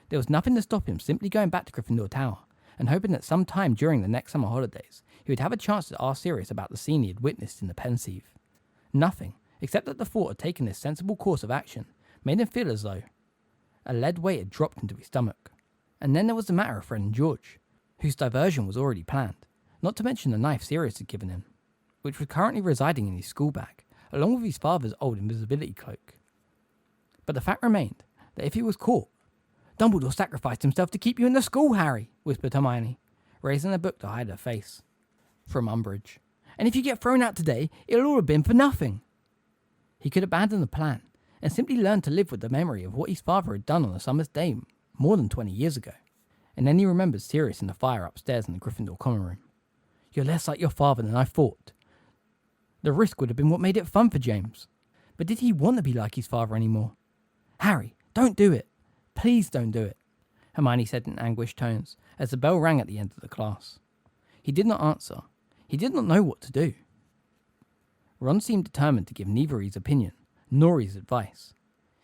Speaker 1: There was nothing to stop him simply going back to Gryffindor Tower and hoping that some time during the next summer holidays he would have a chance to ask Sirius about the scene he had witnessed in the Pensieve. Nothing, except that the thought of taking this sensible course of action made him feel as though a lead weight had dropped into his stomach. And then there was the matter of Fred and George, whose diversion was already planned, not to mention the knife Sirius had given him, which was currently residing in his school bag, along with his father's old invisibility cloak. But the fact remained that if he was caught, Dumbledore sacrificed himself to keep you in the school, Harry, whispered Hermione, raising the book to hide her face from Umbridge. And if you get thrown out today, it'll all have been for nothing. He could abandon the plan and simply learn to live with the memory of what his father had done on a summer's day more than 20 years ago. And then he remembered Sirius in the fire upstairs in the Gryffindor common room. You're less like your father than I thought. The risk would have been what made it fun for James. But did he want to be like his father anymore? Harry, don't do it. Please don't do it, Hermione said in anguished tones as the bell rang at the end of the class. He did not answer. He did not know what to do. Ron seemed determined to give neither his opinion nor his advice.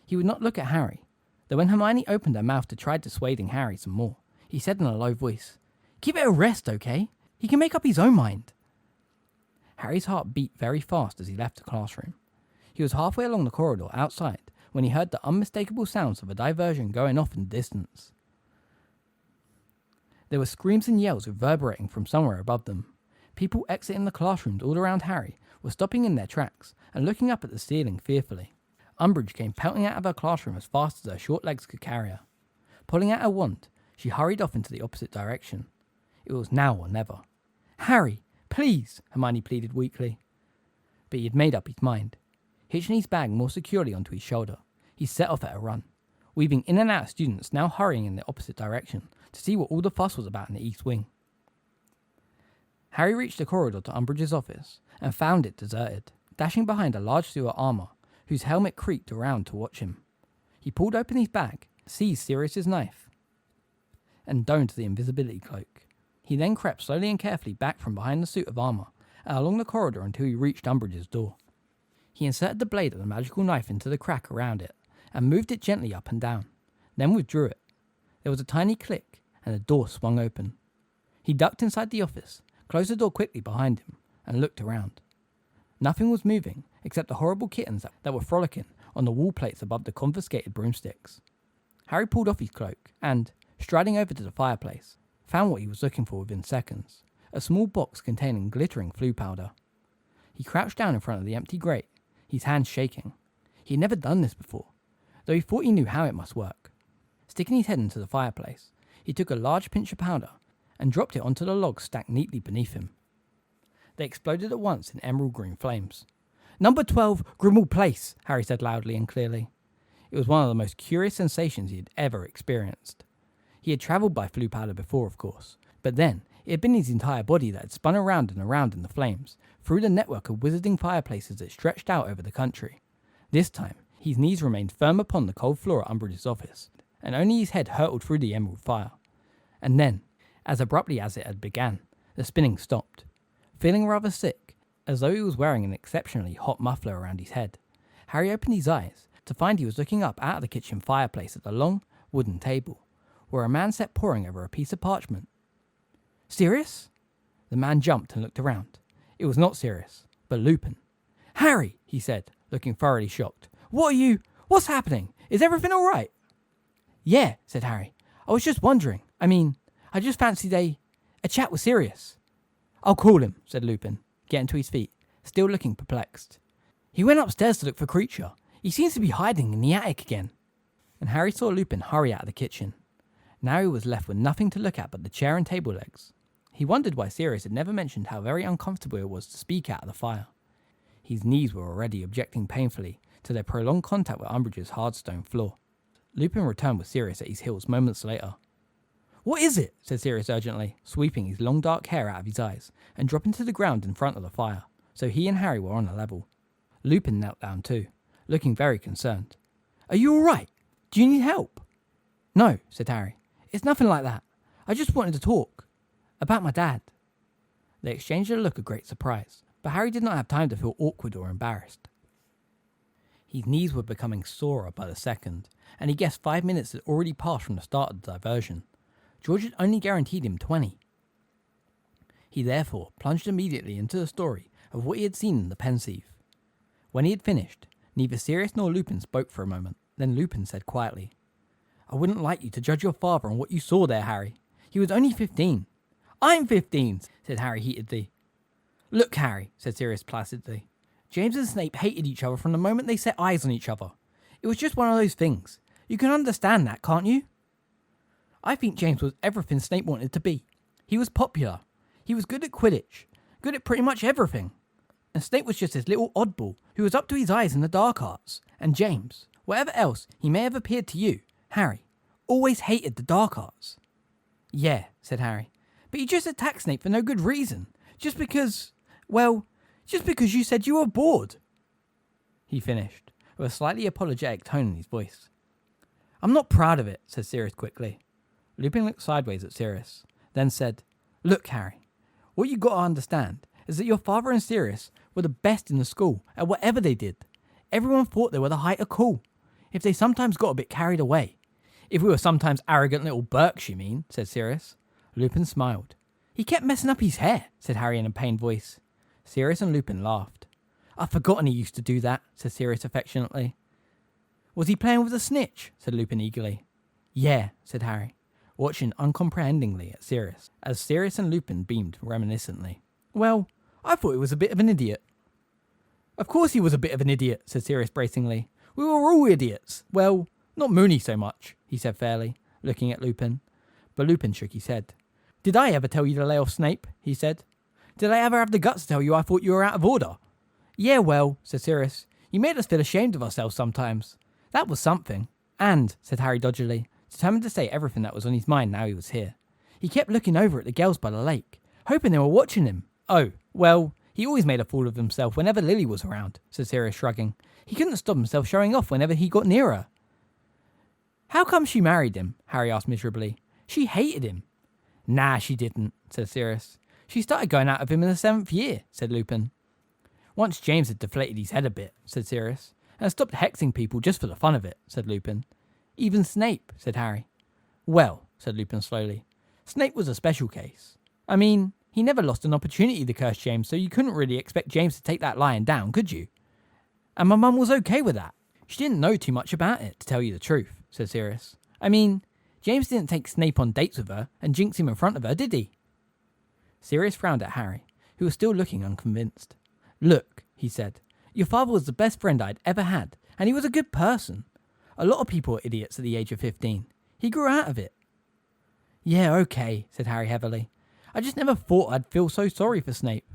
Speaker 1: He would not look at Harry, though when Hermione opened her mouth to try dissuading Harry some more, he said in a low voice, Give it a rest, okay? He can make up his own mind. Harry's heart beat very fast as he left the classroom. He was halfway along the corridor outside when he heard the unmistakable sounds of a diversion going off in the distance. There were screams and yells reverberating from somewhere above them. People exiting the classrooms all around Harry were stopping in their tracks and looking up at the ceiling fearfully. Umbridge came pelting out of her classroom as fast as her short legs could carry her. Pulling out her wand, she hurried off into the opposite direction. It was now or never. Harry, please, Hermione pleaded weakly. But he had made up his mind. Hitching his bag more securely onto his shoulder, he set off at a run, weaving in and out of students now hurrying in the opposite direction to see what all the fuss was about in the East Wing. Harry reached the corridor to Umbridge's office and found it deserted, dashing behind a large suit of armour whose helmet creaked around to watch him. He pulled open his bag, seized Sirius's knife, and donned the invisibility cloak. He then crept slowly and carefully back from behind the suit of armour and along the corridor until he reached Umbridge's door. He inserted the blade of the magical knife into the crack around it and moved it gently up and down, then withdrew it. There was a tiny click and the door swung open. He ducked inside the office, closed the door quickly behind him, and looked around. Nothing was moving except the horrible kittens that were frolicking on the wall plates above the confiscated broomsticks. Harry pulled off his cloak and, striding over to the fireplace, found what he was looking for within seconds, a small box containing glittering flue powder. He crouched down in front of the empty grate, his hands shaking. He had never done this before, though he thought he knew how it must work. Sticking his head into the fireplace, he took a large pinch of powder and dropped it onto the logs stacked neatly beneath him. They exploded at once in emerald green flames. Number 12, Grimmauld Place, Harry said loudly and clearly. It was one of the most curious sensations he had ever experienced. He had travelled by flue powder before, of course, but then it had been his entire body that had spun around and around in the flames, through the network of wizarding fireplaces that stretched out over the country. This time, his knees remained firm upon the cold floor at Umbridge's office, and only his head hurtled through the emerald fire. And then, as abruptly as it had begun, the spinning stopped. Feeling rather sick, as though he was wearing an exceptionally hot muffler around his head, Harry opened his eyes to find he was looking up out of the kitchen fireplace at the long, wooden table, where a man sat poring over a piece of parchment. Sirius?
Speaker 2: The man jumped and looked around. It was not Sirius, but Lupin. "Harry," he said, looking thoroughly shocked. What's happening? Is everything all right?" "Yeah," said Harry. "I was just wondering. I just fancied a chat with Sirius." "I'll call him," said Lupin, getting to his feet, still looking perplexed. "He went upstairs to look for Creature. He seems to be hiding in the attic again." And Harry saw Lupin hurry out of the kitchen. Now he was left with nothing to look at but the chair and table legs. He wondered why Sirius had never mentioned how very uncomfortable it was to speak out of the fire. His knees were already objecting painfully to their prolonged contact with Umbridge's hard stone floor. Lupin returned with Sirius at his heels moments later. "What is it?" said Sirius urgently, sweeping his long dark hair out of his eyes and dropping to the ground in front of the fire, so he and Harry were on a level. Lupin knelt down too, looking very concerned. "Are you all right? Do you need help?" "No," said Harry. "It's nothing like that. I just wanted to talk. About my dad." They exchanged a look of great surprise, but Harry did not have time to feel awkward or embarrassed. His knees were becoming sorer by the second, and he guessed 5 minutes had already passed from the start of the diversion. George had only guaranteed him 20. He therefore plunged immediately into the story of what he had seen in the Pensieve. When he had finished, neither Sirius nor Lupin spoke for a moment. Then Lupin said quietly, "I wouldn't like you to judge your father on what you saw there, Harry. He was only 15. "I'm 15, said Harry heatedly. "Look, Harry," said Sirius placidly. "James and Snape hated each other from the moment they set eyes on each other. It was just one of those things. You can understand that, can't you? I think James was everything Snape wanted to be. He was popular. He was good at Quidditch. Good at pretty much everything. And Snape was just this little oddball who was up to his eyes in the dark arts. And James, whatever else he may have appeared to you, Harry, always hated the dark arts." "Yeah," said Harry. "But you just attacked Snape for no good reason. Just because you said you were bored." He finished, with a slightly apologetic tone in his voice. "I'm not proud of it," said Sirius quickly. Lupin looked sideways at Sirius, then said, "Look, Harry, what you got to understand is that your father and Sirius were the best in the school at whatever they did. Everyone thought they were the height of cool. If they sometimes got a bit carried away." "If we were sometimes arrogant little Burks, you mean," said Sirius. Lupin smiled. "He kept messing up his hair," said Harry in a pained voice. Sirius and Lupin laughed. "I've forgotten he used to do that," said Sirius affectionately. "Was he playing with a snitch?" said Lupin eagerly. "Yeah," said Harry, watching uncomprehendingly at Sirius, as Sirius and Lupin beamed reminiscently. "Well, I thought he was a bit of an idiot." "Of course he was a bit of an idiot," said Sirius bracingly. "We were all idiots. Well, not Moony so much," he said fairly, looking at Lupin. But Lupin shook his head. "Did I ever tell you to lay off Snape?" he said. "Did I ever have the guts to tell you I thought you were out of order?" "Yeah, well," said Sirius, "you made us feel ashamed of ourselves sometimes. That was something." "And," said Harry dodgily, determined to say everything that was on his mind now he was here, "he kept looking over at the girls by the lake, hoping they were watching him." "Oh, well, he always made a fool of himself whenever Lily was around," said Sirius, shrugging. "He couldn't stop himself showing off whenever he got near her." "How come she married him?" Harry asked miserably. "She hated him." "Nah, she didn't," said Sirius. "She started going out of him in the 7th year," said Lupin. "Once James had deflated his head a bit," said Sirius, "and stopped hexing people just for the fun of it," said Lupin. "Even Snape," said Harry. "Well," said Lupin slowly, "Snape was a special case. He never lost an opportunity to curse James, so you couldn't really expect James to take that lying down, could you? And my mum was okay with that. She didn't know too much about it, to tell you the truth," said Sirius. James didn't take Snape on dates with her and jinx him in front of her, did he?" Sirius frowned at Harry, who was still looking unconvinced. "Look," he said, "your father was the best friend I'd ever had, and he was a good person. A lot of people are idiots at the age of 15. He grew out of it." "Yeah, okay," said Harry heavily. "I just never thought I'd feel so sorry for Snape."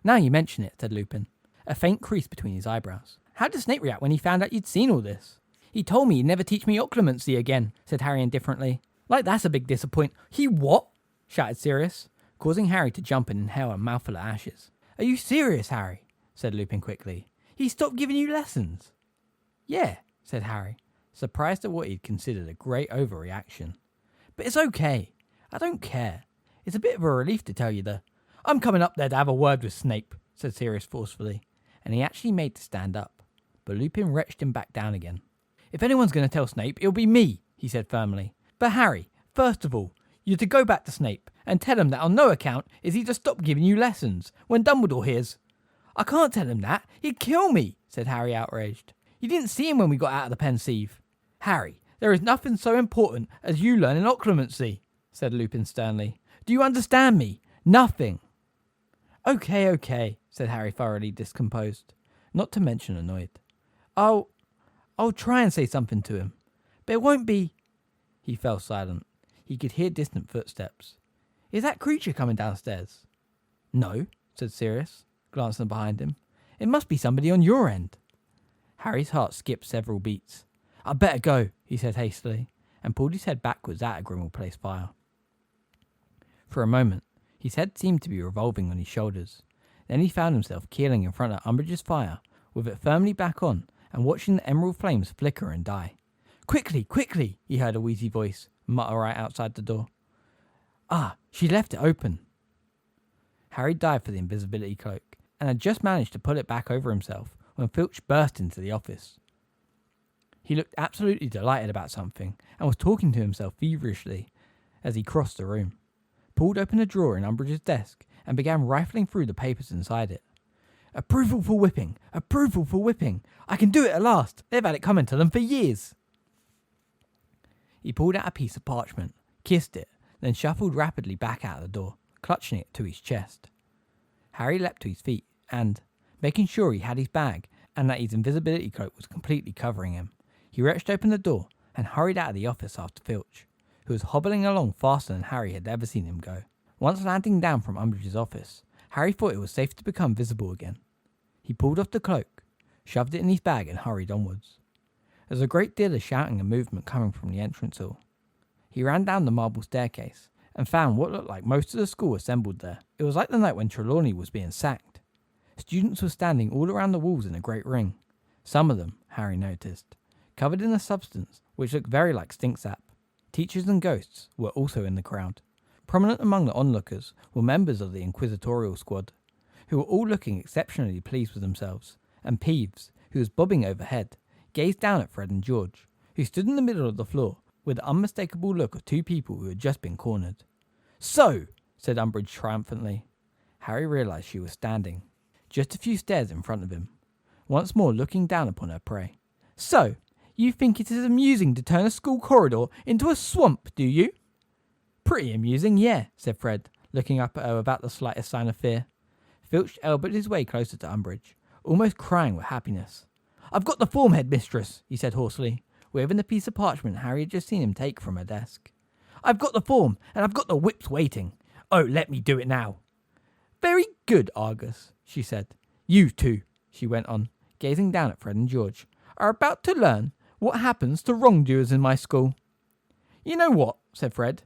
Speaker 2: "Now you mention it," said Lupin, a faint crease between his eyebrows. "How did Snape react when he found out you'd seen all this?" "He told me he'd never teach me occlumency again," said Harry indifferently. "Like that's a big disappointment." "He what?" shouted Sirius, causing Harry to jump and inhale a mouthful of ashes. "Are you serious, Harry?" said Lupin quickly. "He stopped giving you lessons?" "Yeah," said Harry, surprised at what he'd considered a great overreaction. "But it's okay. I don't care. It's a bit of a relief to tell you I'm coming up there to have a word with Snape," said Sirius forcefully, and he actually made to stand up, but Lupin wretched him back down again. "If anyone's going to tell Snape, it'll be me," he said firmly. "But Harry, first of all, you're to go back to Snape and tell him that on no account is he to stop giving you lessons when Dumbledore hears. I can't tell him that. He'd kill me, said Harry, outraged. You didn't see him when we got out of the Pensieve. Harry, there is nothing so important as you learning occlumency, said Lupin sternly. Do you understand me? Nothing. Okay, said Harry, thoroughly discomposed, not to mention annoyed. I'll try and say something to him, but it won't be... He fell silent. He could hear distant footsteps. Is that creature coming downstairs? No, said Sirius, glancing behind him. It must be somebody on your end. Harry's heart skipped several beats. I'd better go, he said hastily, and pulled his head backwards at a Grimmauld Place fire. For a moment, his head seemed to be revolving on his shoulders. Then he found himself keeling in front of Umbridge's fire, with it firmly back on, and watching the emerald flames flicker and die. Quickly, quickly, he heard a wheezy voice mutter right outside the door. Ah, she left it open. Harry dived for the invisibility cloak, and had just managed to pull it back over himself when Filch burst into the office. He looked absolutely delighted about something, and was talking to himself feverishly as he crossed the room, pulled open a drawer in Umbridge's desk, and began rifling through the papers inside it. Approval for whipping! Approval for whipping! I can do it at last! They've had it coming to them for years! He pulled out a piece of parchment, kissed it, then shuffled rapidly back out the door, clutching it to his chest. Harry leapt to his feet and, making sure he had his bag and that his invisibility cloak was completely covering him, he wrenched open the door and hurried out of the office after Filch, who was hobbling along faster than Harry had ever seen him go. Once landing down from Umbridge's office, Harry thought it was safe to become visible again. He pulled off the cloak, shoved it in his bag and hurried onwards. There was a great deal of shouting and movement coming from the entrance hall. He ran down the marble staircase and found what looked like most of the school assembled there. It was like the night when Trelawney was being sacked. Students were standing all around the walls in a great ring. Some of them, Harry noticed, covered in a substance which looked very like stink sap. Teachers and ghosts were also in the crowd. Prominent among the onlookers were members of the inquisitorial squad, who were all looking exceptionally pleased with themselves, and Peeves, who was bobbing overhead, gazed down at Fred and George, who stood in the middle of the floor with the unmistakable look of two people who had just been cornered. So, said Umbridge triumphantly. Harry realised she was standing just a few stairs in front of him, once more looking down upon her prey. So, you think it is amusing to turn a school corridor into a swamp, do you? Pretty amusing, yeah, said Fred, looking up at her without the slightest sign of fear. Filch elbowed his way closer to Umbridge, almost crying with happiness. I've got the form, headmistress, he said hoarsely, waving the piece of parchment Harry had just seen him take from her desk. I've got the form, and I've got the whips waiting. Oh, let me do it now. Very good, Argus, she said. You two, she went on, gazing down at Fred and George, are about to learn what happens to wrongdoers in my school. You know what, said Fred.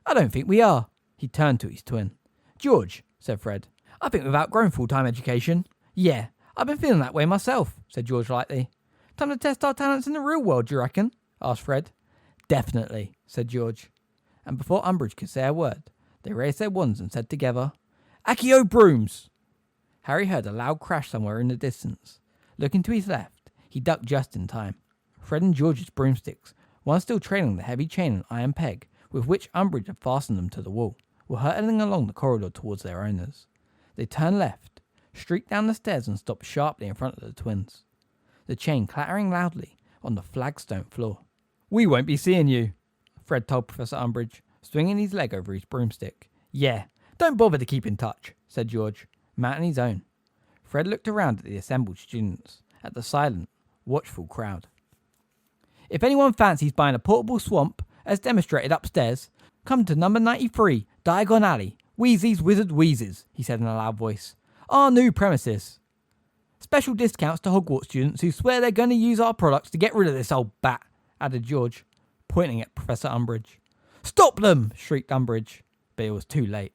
Speaker 2: I don't think we are. He turned to his twin. George, said Fred, I think we've outgrown full-time education. Yeah, I've been feeling that way myself, said George lightly. Time to test our talents in the real world, do you reckon? Asked Fred. Definitely, said George. And before Umbridge could say a word, they raised their wands and said together, Accio brooms! Harry heard a loud crash somewhere in the distance. Looking to his left, he ducked just in time. Fred and George's broomsticks, one still trailing the heavy chain and iron peg with which Umbridge had fastened them to the wall, were hurtling along the corridor towards their owners. They turned left, streaked down the stairs and stopped sharply in front of the twins, the chain clattering loudly on the flagstone floor. We won't be seeing you, Fred told Professor Umbridge, swinging his leg over his broomstick. Yeah, don't bother to keep in touch, said George, mounting his own. Fred looked around at the assembled students, at the silent, watchful crowd. If anyone fancies buying a portable swamp, as demonstrated upstairs, come to number 93, Diagon Alley, Weasley's Wizard Wheezes, he said in a loud voice. Our new premises. Special discounts to Hogwarts students who swear they're going to use our products to get rid of this old bat, added George, pointing at Professor Umbridge. Stop them, shrieked Umbridge, but it was too late.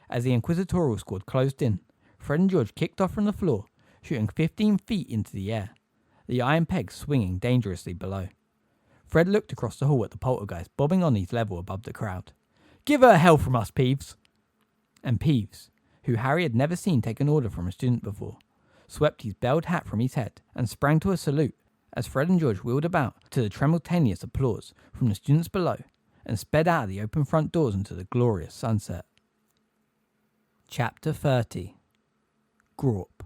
Speaker 2: As the inquisitorial squad closed in, Fred and George kicked off from the floor, shooting 15 feet into the air, the iron pegs swinging dangerously below. Fred looked across the hall at the poltergeist bobbing on his level above the crowd. Give her hell from us, Peeves. And Peeves, who Harry had never seen take an order from a student before, swept his belled hat from his head and sprang to a salute as Fred and George wheeled about to the simultaneous applause from the students below and sped out of the open front doors into the glorious sunset.
Speaker 1: Chapter 30. Grawp.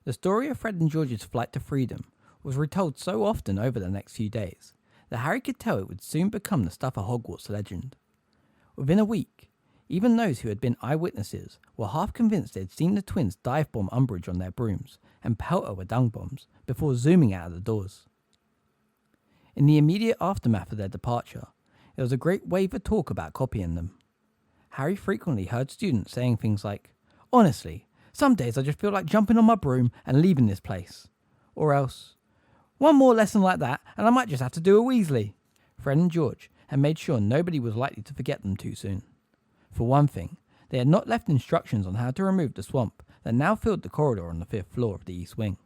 Speaker 1: The story of Fred and George's flight to freedom was retold so often over the next few days that Harry could tell it would soon become the stuff of Hogwarts legend. Within a week, even those who had been eyewitnesses were half convinced they had seen the twins dive bomb Umbridge on their brooms and pelt her with dung bombs before zooming out of the doors. In the immediate aftermath of their departure, there was a great wave of talk about copying them. Harry frequently heard students saying things like, "Honestly, some days I just feel like jumping on my broom and leaving this place." Or else, "One more lesson like that and I might just have to do a Weasley." Fred and George had made sure nobody was likely to forget them too soon. For one thing, they had not left instructions on how to remove the swamp that now filled the corridor on the 5th floor of the East Wing.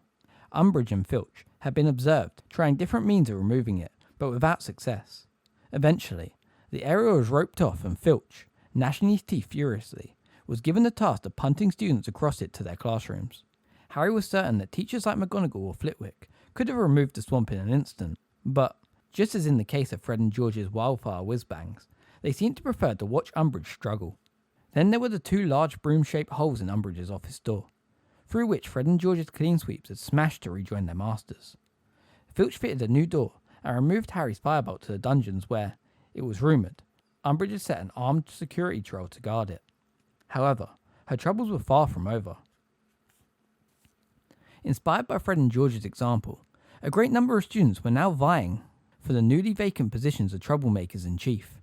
Speaker 1: Umbridge and Filch had been observed trying different means of removing it, but without success. Eventually, the area was roped off and Filch, gnashing his teeth furiously, was given the task of punting students across it to their classrooms. Harry was certain that teachers like McGonagall or Flitwick could have removed the swamp in an instant, but, just as in the case of Fred and George's wildfire whiz-bangs, they seemed to prefer to watch Umbridge struggle. Then there were the two large broom-shaped holes in Umbridge's office door, through which Fred and George's clean sweeps had smashed to rejoin their masters. Filch fitted a new door and removed Harry's firebolt to the dungeons where, it was rumoured, Umbridge had set an armed security troll to guard it. However, her troubles were far from over. Inspired by Fred and George's example, a great number of students were now vying for the newly vacant positions of troublemakers in chief.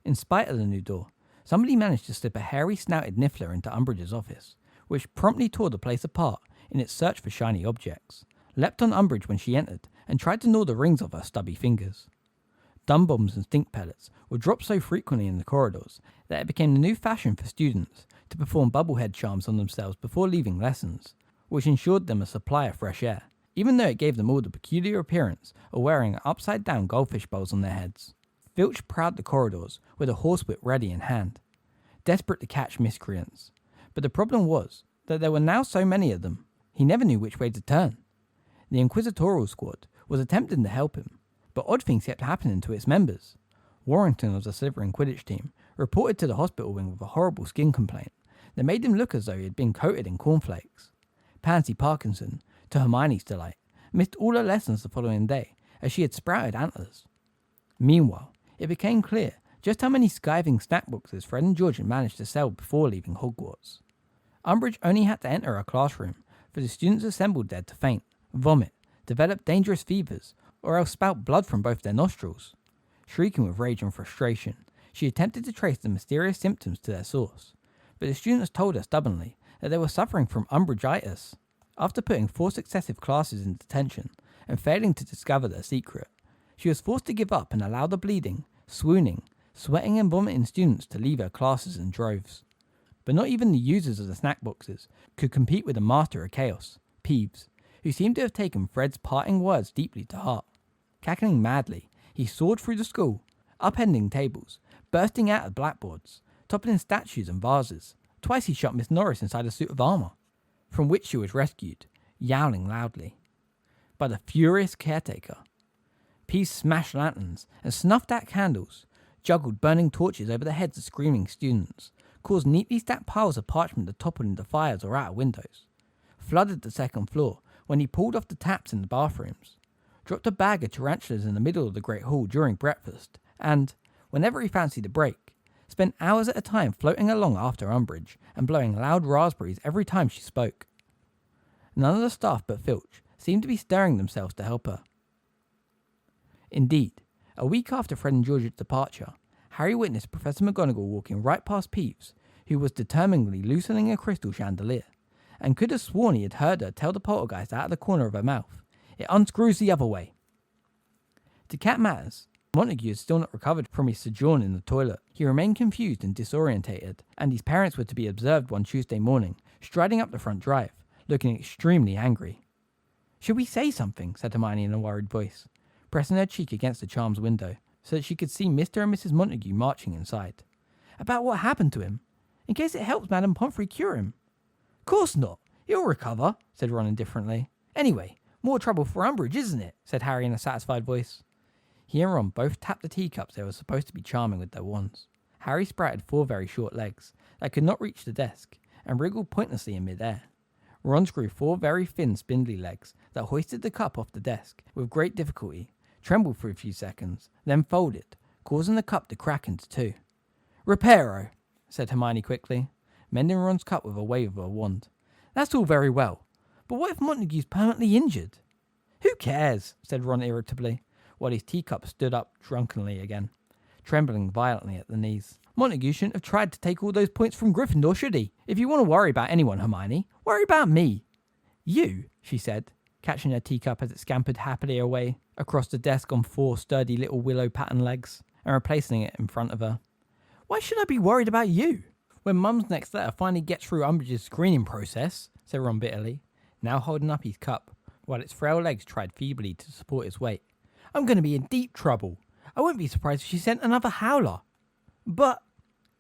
Speaker 1: In spite of the new door, somebody managed to slip a hairy-snouted niffler into Umbridge's office, which promptly tore the place apart in its search for shiny objects, leapt on Umbridge when she entered, and tried to gnaw the rings off her stubby fingers. Dumb bombs and stink pellets were dropped so frequently in the corridors that it became the new fashion for students to perform bubblehead charms on themselves before leaving lessons, which ensured them a supply of fresh air, even though it gave them all the peculiar appearance of wearing upside-down goldfish bowls on their heads. Filch prowled the corridors with a horsewhip ready in hand, desperate to catch miscreants. But the problem was that there were now so many of them, he never knew which way to turn. The Inquisitorial Squad was attempting to help him, but odd things kept happening to its members. Warrington of the Slytherin Quidditch team reported to the hospital wing with a horrible skin complaint that made him look as though he had been coated in cornflakes. Pansy Parkinson, to Hermione's delight, missed all her lessons the following day as she had sprouted antlers. Meanwhile, it became clear just how many skiving snack boxes Fred and George had managed to sell before leaving Hogwarts. Umbridge only had to enter her classroom for the students assembled there to faint, vomit, develop dangerous fevers, or else spout blood from both their nostrils. Shrieking with rage and frustration, she attempted to trace the mysterious symptoms to their source, but the students told her stubbornly that they were suffering from Umbridgeitis. After putting 4 successive classes in detention and failing to discover their secret, she was forced to give up and allow the bleeding, swooning, sweating and vomiting students to leave her classes in droves. But not even the users of the snack boxes could compete with the master of chaos, Peeves, who seemed to have taken Fred's parting words deeply to heart. Cackling madly, he soared through the school, upending tables, bursting out of blackboards, toppling statues and vases. Twice he shot Miss Norris inside a suit of armour, from which she was rescued, yowling loudly, by the furious caretaker. Peeves smashed lanterns and snuffed out candles, juggled burning torches over the heads of screaming students, caused neatly stacked piles of parchment to topple into fires or out of windows, flooded the 2nd floor when he pulled off the taps in the bathrooms, dropped a bag of tarantulas in the middle of the Great Hall during breakfast, and, whenever he fancied a break, spent hours at a time floating along after Umbridge and blowing loud raspberries every time she spoke. None of the staff but Filch seemed to be stirring themselves to help her. Indeed, a week after Fred and George's departure, Harry witnessed Professor McGonagall walking right past Peeves, who was determinedly loosening a crystal chandelier, and could have sworn he had heard her tell the poltergeist out of the corner of her mouth, "It unscrews the other way." To cap matters, Montague had still not recovered from his sojourn in the toilet. He remained confused and disorientated, and his parents were to be observed one Tuesday morning, striding up the front drive, looking extremely angry. "Should we say something?" said Hermione in a worried voice, pressing her cheek against the Charms window, so that she could see Mr. and Mrs. Montague marching inside. "About what happened to him, in case it helps Madame Pomfrey cure him." "Course not. He'll recover," said Ron indifferently. "Anyway, more trouble for Umbridge, isn't it?" said Harry in a satisfied voice. He and Ron both tapped the teacups they were supposed to be charming with their wands. Harry sprouted 4 very short legs that could not reach the desk,
Speaker 2: and wriggled pointlessly in midair. Ron grew 4 very thin, spindly legs that hoisted the cup off the desk with great difficulty, trembled for a few seconds, then folded, causing the cup to crack into 2. "Reparo," said Hermione quickly, mending Ron's cup with a wave of her wand. "That's all very well, but what if Montague's permanently injured?" "Who cares?" said Ron irritably, while his teacup stood up drunkenly again, trembling violently at the knees. "Montague shouldn't have tried to take all those points from Gryffindor, should he? If you want to worry about anyone, Hermione, worry about me." "You," she said, catching her teacup as it scampered happily away across the desk on 4 sturdy little willow pattern legs, and replacing it in front of her. "Why should I be worried about you?" "When Mum's next letter finally gets through Umbridge's screening process," said Ron bitterly, now holding up his cup, while its frail legs tried feebly to support its weight, "I'm going to be in deep trouble. I wouldn't be surprised if she sent another howler." "But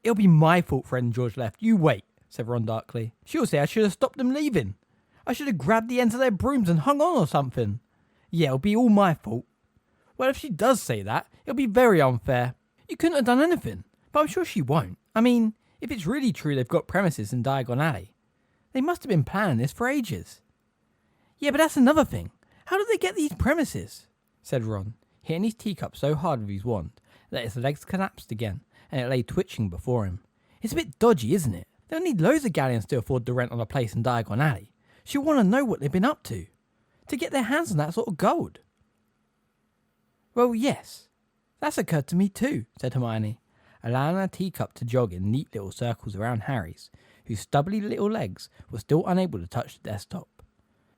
Speaker 2: it'll be my fault Fred and George left. You wait," said Ron darkly. "She'll say I should have stopped them leaving. I should have grabbed the ends of their brooms and hung on or something. Yeah, it'll be all my fault." "Well, if she does say that, it'll be very unfair. You couldn't have done anything, but I'm sure she won't. I mean, if it's really true they've got premises in Diagon Alley, they must have been planning this for ages." "Yeah, but that's another thing. How did they get these premises?" said Ron, hitting his teacup so hard with his wand that its legs collapsed again and it lay twitching before him. "It's a bit dodgy, isn't it? They'll need loads of galleons to afford the rent on a place in Diagon Alley. She'll want to know what they've been up to get their hands on that sort of gold." "Well, yes, that's occurred to me too," said Hermione, allowing her teacup to jog in neat little circles around Harry's, whose stubbly little legs were still unable to touch the desktop.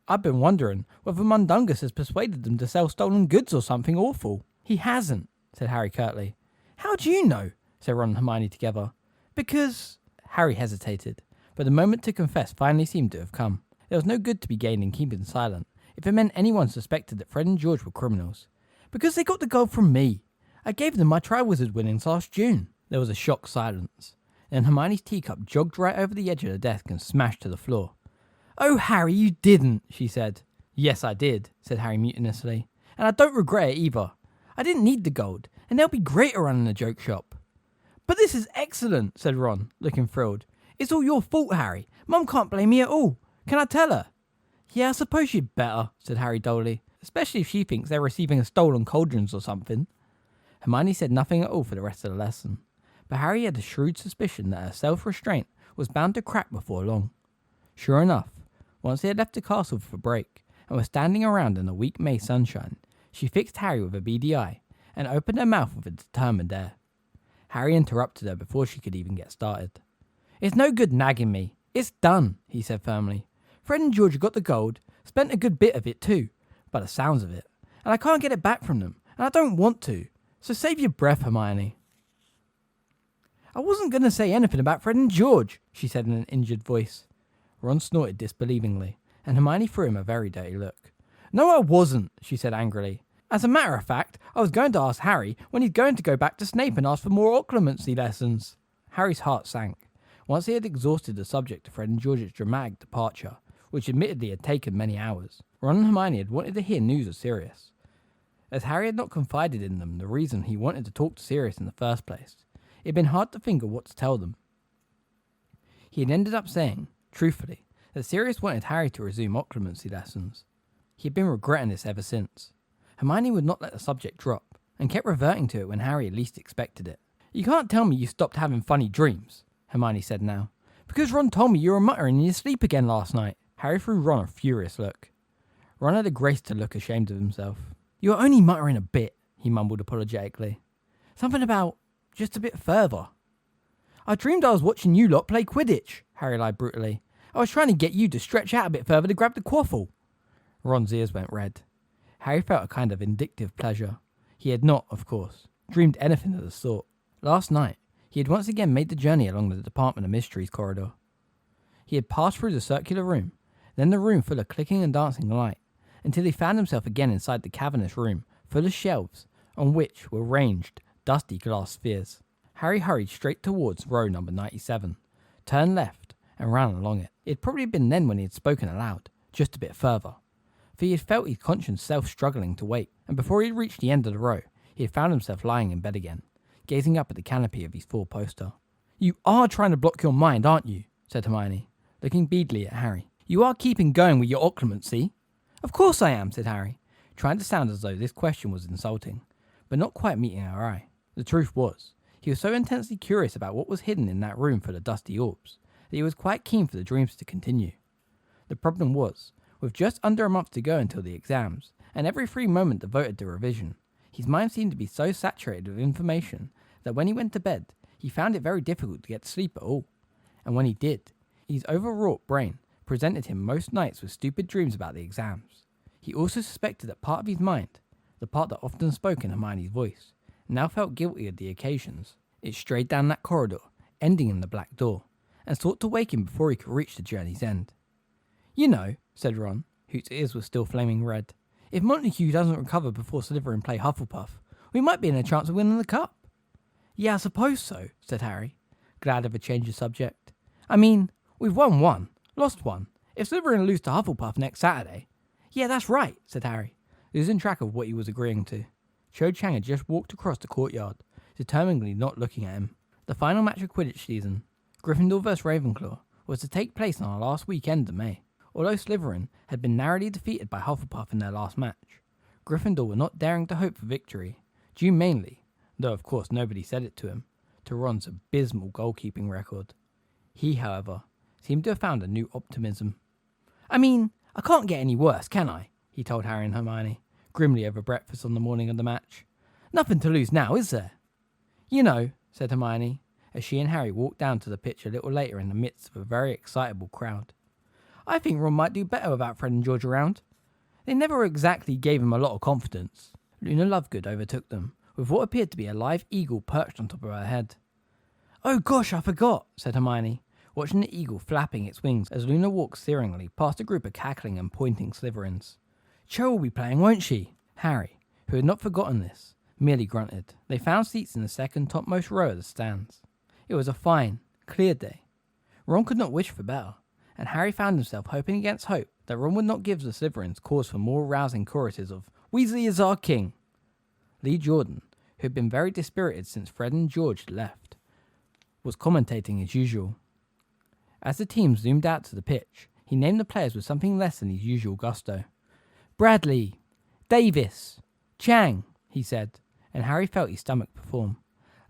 Speaker 2: "I've been wondering whether Mundungus has persuaded them to sell stolen goods or something awful." "He hasn't," said Harry curtly. "How do you know?" said Ron and Hermione together. "Because—" Harry hesitated, but the moment to confess finally seemed to have come. There was no good to be gained in keeping silent, if it meant anyone suspected that Fred and George were criminals. "Because they got the gold from me. I gave them my Triwizard winnings last June." There was a shocked silence. Then Hermione's teacup jogged right over the edge of the desk and smashed to the floor. "Oh, Harry, you didn't," she said. "Yes, I did," said Harry mutinously. "And I don't regret it either. I didn't need the gold, and they'll be great at running a joke shop." "But this is excellent," said Ron, looking thrilled. "It's all your fault, Harry. Mum can't blame me at all. Can I tell her?" "Yeah, I suppose you'd better," said Harry dully, "especially if she thinks they're receiving a stolen cauldrons or something." Hermione said nothing at all for the rest of the lesson, but Harry had a shrewd suspicion that her self-restraint was bound to crack before long. Sure enough, once they had left the castle for a break and were standing around in the weak May sunshine, she fixed Harry with a beady eye and opened her mouth with a determined air. Harry interrupted her before she could even get started. "It's no good nagging me. It's done," he said firmly. "Fred and George got the gold, spent a good bit of it too, by the sounds of it, and I can't get it back from them, and I don't want to. So save your breath, Hermione." "I wasn't going to say anything about Fred and George," she said in an injured voice. Ron snorted disbelievingly, and Hermione threw him a very dirty look. "No, I wasn't," she said angrily. "As a matter of fact, I was going to ask Harry when he's going to go back to Snape and ask for more occlumency lessons." Harry's heart sank. Once he had exhausted the subject of Fred and George's dramatic departure, which admittedly had taken many hours, Ron and Hermione had wanted to hear news of Sirius. As Harry had not confided in them the reason he wanted to talk to Sirius in the first place, it had been hard to think of what to tell them. He had ended up saying, truthfully, that Sirius wanted Harry to resume occlumency lessons. He had been regretting this ever since. Hermione would not let the subject drop, and kept reverting to it when Harry least expected it. "You can't tell me you stopped having funny dreams," Hermione said now, "because Ron told me you were muttering in your sleep again last night." Harry threw Ron a furious look. Ron had the grace to look ashamed of himself. "You were only muttering a bit," he mumbled apologetically. "Something about just a bit further." "I dreamed I was watching you lot play Quidditch," Harry lied brutally. "I was trying to get you to stretch out a bit further to grab the quaffle." Ron's ears went red. Harry felt a kind of vindictive pleasure. He had not, of course, dreamed anything of the sort. Last night, he had once again made the journey along the Department of Mysteries corridor. He had passed through the circular room, then the room full of clicking and dancing light, until he found himself again inside the cavernous room, full of shelves, on which were ranged dusty glass spheres. Harry hurried straight towards row number 97, turned left, and ran along it. It had probably been then when he had spoken aloud, just a bit further, for he had felt his conscience self-struggling to wait, and before he had reached the end of the row, he had found himself lying in bed again, gazing up at the canopy of his four-poster. "You are trying to block your mind, aren't you?" said Hermione. looking beadily at Harry. "You are keeping going with your occlumency?" "Of course I am," said Harry, trying to sound as though this question was insulting, but not quite meeting her eye. The truth was, he was so intensely curious about what was hidden in that room full of dusty orbs, that he was quite keen for the dreams to continue. The problem was, with just under a month to go until the exams, and every free moment devoted to revision, his mind seemed to be so saturated with information that when he went to bed, he found it very difficult to get to sleep at all. And when he did, his overwrought brain presented him most nights with stupid dreams about the exams. He also suspected that part of his mind, the part that often spoke in Hermione's voice, now felt guilty of the occasions. It strayed down that corridor, ending in the black door, and sought to wake him before he could reach the journey's end. "You know," said Ron, whose ears were still flaming red, "if Montague doesn't recover before Slytherin play Hufflepuff, we might be in a chance of winning the cup." "Yeah, I suppose so," said Harry, glad of a change of subject. "I mean, we've won one, lost one. If Slytherin lose to Hufflepuff next Saturday..." "Yeah, that's right," said Harry, losing track of what he was agreeing to. Cho Chang had just walked across the courtyard, determinedly not looking at him. The final match of Quidditch season, Gryffindor vs Ravenclaw, was to take place on the last weekend of May. Although Slytherin had been narrowly defeated by Hufflepuff in their last match, Gryffindor were not daring to hope for victory, due mainly, though of course nobody said it to him, to Ron's abysmal goalkeeping record. He, however, seemed to have found a new optimism. "I mean, I can't get any worse, can I?" he told Harry and Hermione, grimly over breakfast on the morning of the match. "Nothing to lose now, is there?" "You know," said Hermione, as she and Harry walked down to the pitch a little later in the midst of a very excitable crowd, "I think Ron might do better without Fred and George around. They never exactly gave him a lot of confidence." Luna Lovegood overtook them, with what appeared to be a live eagle perched on top of her head. "Oh gosh, I forgot," said Hermione, watching the eagle flapping its wings as Luna walked searingly past a group of cackling and pointing Slytherins. "Cho will be playing, won't she?" Harry, who had not forgotten this, merely grunted. They found seats in the second topmost row of the stands. It was a fine, clear day. Ron could not wish for better, and Harry found himself hoping against hope that Ron would not give the Slytherins cause for more rousing choruses of "Weasley is our king." Lee Jordan, who had been very dispirited since Fred and George had left, was commentating as usual. As the team zoomed out to the pitch, he named the players with something less than his usual gusto. "Bradley, Davis, Chang," he said, and Harry felt his stomach perform.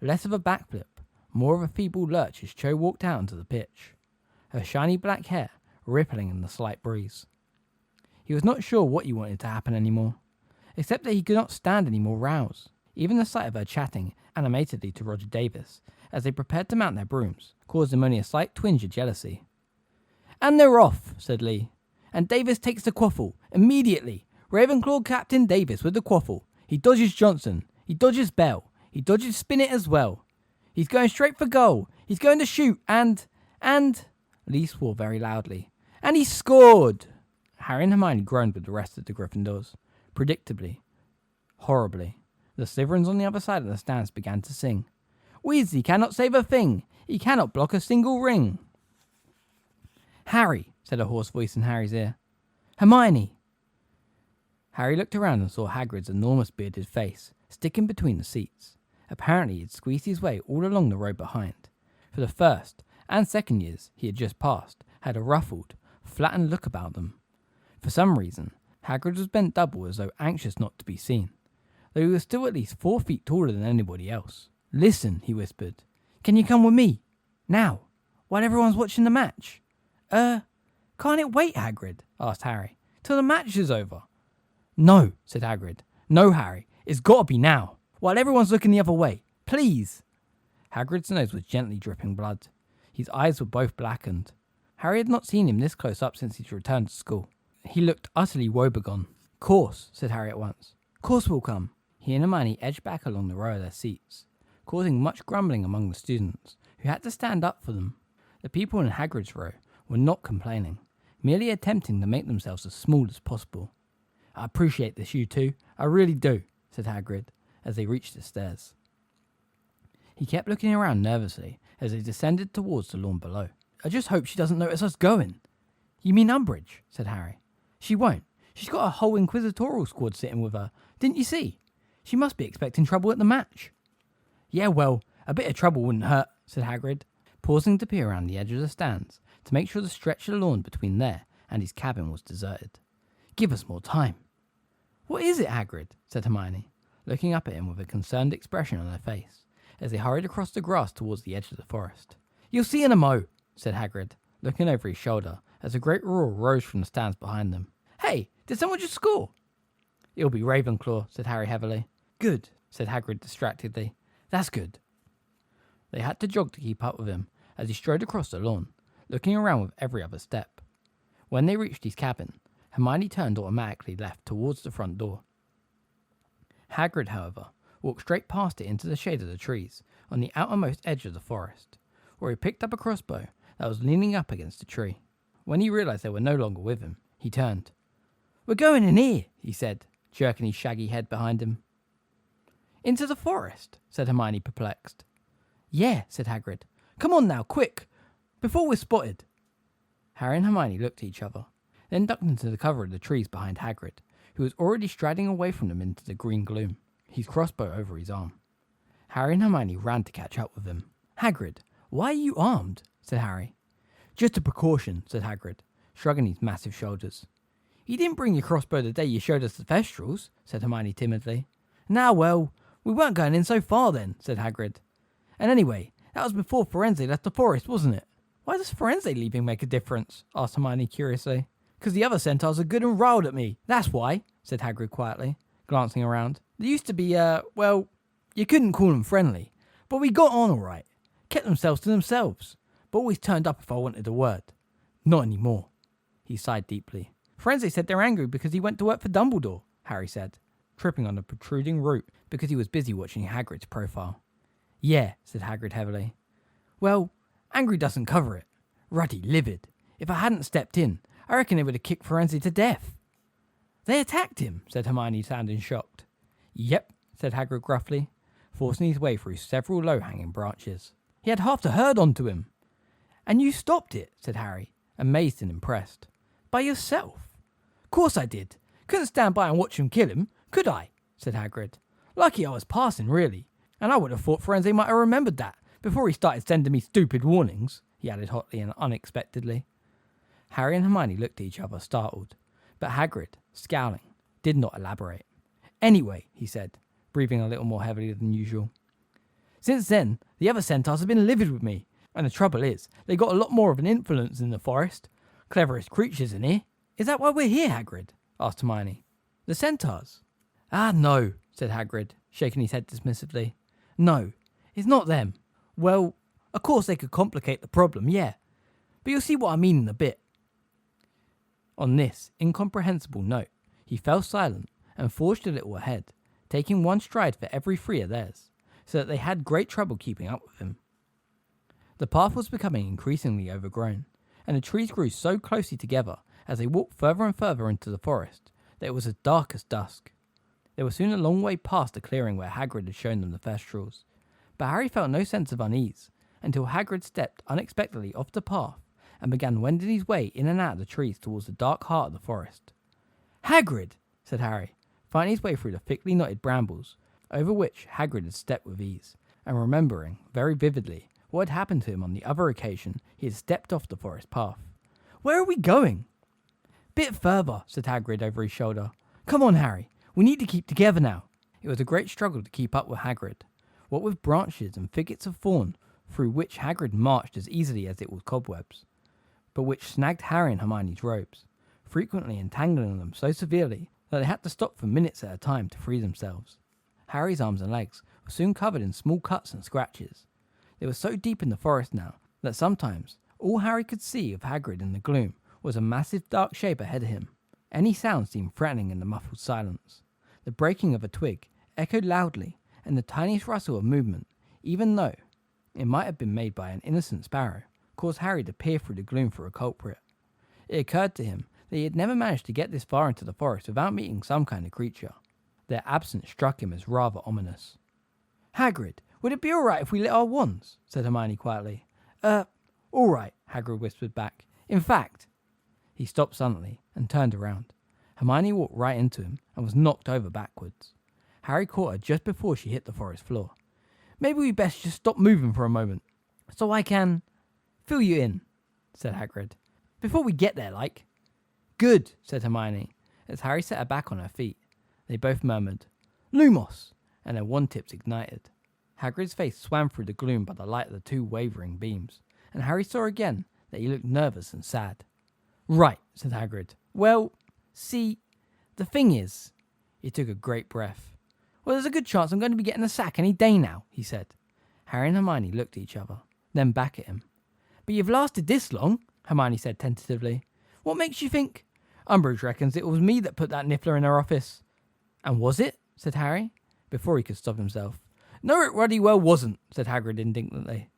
Speaker 2: Less of a backflip, more of a feeble lurch as Cho walked out onto the pitch, her shiny black hair rippling in the slight breeze. He was not sure what he wanted to happen anymore, except that he could not stand any more rows. Even the sight of her chatting animatedly to Roger Davis as they prepared to mount their brooms caused him only a slight twinge of jealousy. "And they're off," said Lee. "And Davis takes the quaffle immediately. Ravenclaw Captain Davis with the quaffle. He dodges Johnson. He dodges Bell. He dodges Spinnet as well. He's going straight for goal. He's going to shoot and... Lee swore very loudly. "And he scored!" Harry and Hermione groaned with the rest of the Gryffindors. Predictably, horribly, the Slytherins on the other side of the stands began to sing. "Weasley cannot save a thing. He cannot block a single ring." "Harry," said a hoarse voice in Harry's ear. "Hermione." Harry looked around and saw Hagrid's enormous bearded face sticking between the seats. Apparently he had squeezed his way all along the row behind. For the first and second years he had just passed had a ruffled, flattened look about them. For some reason, Hagrid was bent double as though anxious not to be seen, though he was still at least 4 feet taller than anybody else. "Listen," he whispered. "Can you come with me? Now, while everyone's watching the match?" Can't it wait, Hagrid?" asked Harry. "Till the match is over." "No," said Hagrid. "No, Harry. It's got to be now. While everyone's looking the other way. Please." Hagrid's nose was gently dripping blood. His eyes were both blackened. Harry had not seen him this close up since his return to school. He looked utterly woebegone. "Course," said Harry at once. "Course we'll come." He and Hermione edged back along the row of their seats, causing much grumbling among the students, who had to stand up for them. The people in Hagrid's row were not complaining, merely attempting to make themselves as small as possible. "I appreciate this, you two. I really do," said Hagrid, as they reached the stairs. He kept looking around nervously as they descended towards the lawn below. "I just hope she doesn't notice us going." "You mean Umbridge?" said Harry. "She won't. She's got a whole inquisitorial squad sitting with her. Didn't you see? She must be expecting trouble at the match." "Yeah, well, a bit of trouble wouldn't hurt," said Hagrid.
Speaker 1: pausing to peer around the edge of the stands to make sure the stretch of lawn between there and his cabin was deserted. Give us more time. What is it, Hagrid? Said Hermione, looking up at him with a concerned expression on her face, as they hurried across the grass towards the edge of the forest. You'll see in a mo, said Hagrid, looking over his shoulder as a great roar rose from the stands behind them. Hey, did someone just score? It'll be Ravenclaw, said Harry heavily. Good, said Hagrid distractedly. That's good. They had to jog to keep up with him as he strode across the lawn, looking around with every other step. When they reached his cabin, Hermione turned automatically left towards the front door. Hagrid, however, walked straight past it into the shade of the trees on the outermost edge of the forest, where he picked up a crossbow that was leaning up against a tree. When he realised they were no longer with him, he turned. We're going in here, he said, jerking his shaggy head behind him. Into the forest, said Hermione, perplexed. Yeah, said Hagrid. Come on now, quick, before we're spotted. Harry and Hermione looked at each other, then ducked into the cover of the trees behind Hagrid, who was already striding away from them into the green gloom, his crossbow over his arm. Harry and Hermione ran to catch up with him. Hagrid, why are you armed? Said Harry. Just a precaution, said Hagrid, shrugging his massive shoulders. You didn't bring your crossbow the day you showed us the Thestrals, said Hermione timidly. Nah, well, we weren't going in so far then, said Hagrid. And anyway, that was before Firenze left the forest, wasn't it? Why does Firenze leaving make a difference? Asked Hermione curiously. Because the other centaurs are good and riled at me, that's why, said Hagrid quietly, glancing around. They used to be, well, you couldn't call them friendly, but we got on all right. Kept themselves to themselves, but always turned up if I wanted a word. Not anymore. He sighed deeply. Firenze said they're angry because he went to work for Dumbledore, Harry said, tripping on the protruding root because he was busy watching Hagrid's profile. Yeah, said Hagrid heavily. Well, angry doesn't cover it. Ruddy livid. If I hadn't stepped in, I reckon they would have kicked Firenze to death. They attacked him, said Hermione, sounding shocked. Yep, said Hagrid gruffly, forcing his way through several low-hanging branches. He had half the herd onto him. And you stopped it, said Harry, amazed and impressed. By yourself? Course I did. Couldn't stand by and watch him kill him, could I? Said Hagrid. Lucky I was passing, really. And I would have thought Firenze might have remembered that before he started sending me stupid warnings, he added hotly and unexpectedly. Harry and Hermione looked at each other, startled, but Hagrid, scowling, did not elaborate. Anyway, he said, breathing a little more heavily than usual. Since then, the other centaurs have been livid with me, and the trouble is, they got a lot more of an influence in the forest. Cleverest creatures in here. Is that why we're here, Hagrid? Asked Hermione. The centaurs? Ah, no, said Hagrid, shaking his head dismissively. No, it's not them. Well, of course they could complicate the problem, yeah. But you'll see what I mean in a bit. On this incomprehensible note, he fell silent and forged a little ahead, taking one stride for every three of theirs, so that they had great trouble keeping up with him. The path was becoming increasingly overgrown, and the trees grew so closely together as they walked further and further into the forest that it was as dark as dusk. They were soon a long way past the clearing where Hagrid had shown them the Thestrals, but Harry felt no sense of unease until Hagrid stepped unexpectedly off the path and began wending his way in and out of the trees towards the dark heart of the forest. Hagrid, said Harry, finding his way through the thickly knotted brambles, over which Hagrid had stepped with ease, and remembering very vividly what had happened to him on the other occasion he had stepped off the forest path. Where are we going? Bit further, said Hagrid over his shoulder. Come on, Harry, we need to keep together now. It was a great struggle to keep up with Hagrid, what with branches and thickets of thorn through which Hagrid marched as easily as it was cobwebs, but which snagged Harry and Hermione's robes, frequently entangling them so severely that they had to stop for minutes at a time to free themselves. Harry's arms and legs were soon covered in small cuts and scratches. They were so deep in the forest now that sometimes all Harry could see of Hagrid in the gloom was a massive dark shape ahead of him. Any sound seemed threatening in the muffled silence. The breaking of a twig echoed loudly, and the tiniest rustle of movement, even though it might have been made by an innocent sparrow, caused Harry to peer through the gloom for a culprit. It occurred to him that he had never managed to get this far into the forest without meeting some kind of creature. Their absence struck him as rather ominous. Hagrid, would it be all right if we lit our wands? Said Hermione quietly. All right, Hagrid whispered back. In fact... He stopped suddenly and turned around. Hermione walked right into him and was knocked over backwards. Harry caught her just before she hit the forest floor. Maybe we best just stop moving for a moment, so I can...
Speaker 2: Fill you in, said Hagrid. Before we get there, like. Good, said Hermione, as Harry set her back on her feet. They both murmured, Lumos, and their wand tips ignited. Hagrid's face swam through the gloom by the light of the two wavering beams, and Harry saw again that he looked nervous and sad. Right, said Hagrid. Well, see, the thing is... He took a great breath. Well, there's a good chance I'm going to be getting a sack any day now, he said. Harry and Hermione looked at each other, then back at him. But you've lasted this long, Hermione said tentatively. What makes you think? Umbridge reckons it was me that put that niffler in her office. And was it? Said Harry, before he could stop himself. No, it ruddy well wasn't, said Hagrid indignantly.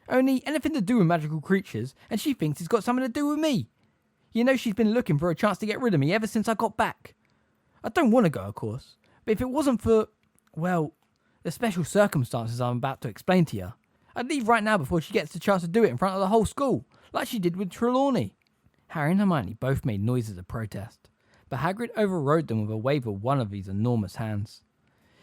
Speaker 2: Only anything to do with magical creatures, and she thinks it's got something to do with me. You know she's been looking for a chance to get rid of me ever since I got back. I don't want to go, of course, but if it wasn't for, well, the special circumstances I'm about to explain to you, I'd leave right now before she gets the chance to do it in front of the whole school, like she did with Trelawney. Harry and Hermione both made noises of protest, but Hagrid overrode them with a wave of one of his enormous hands.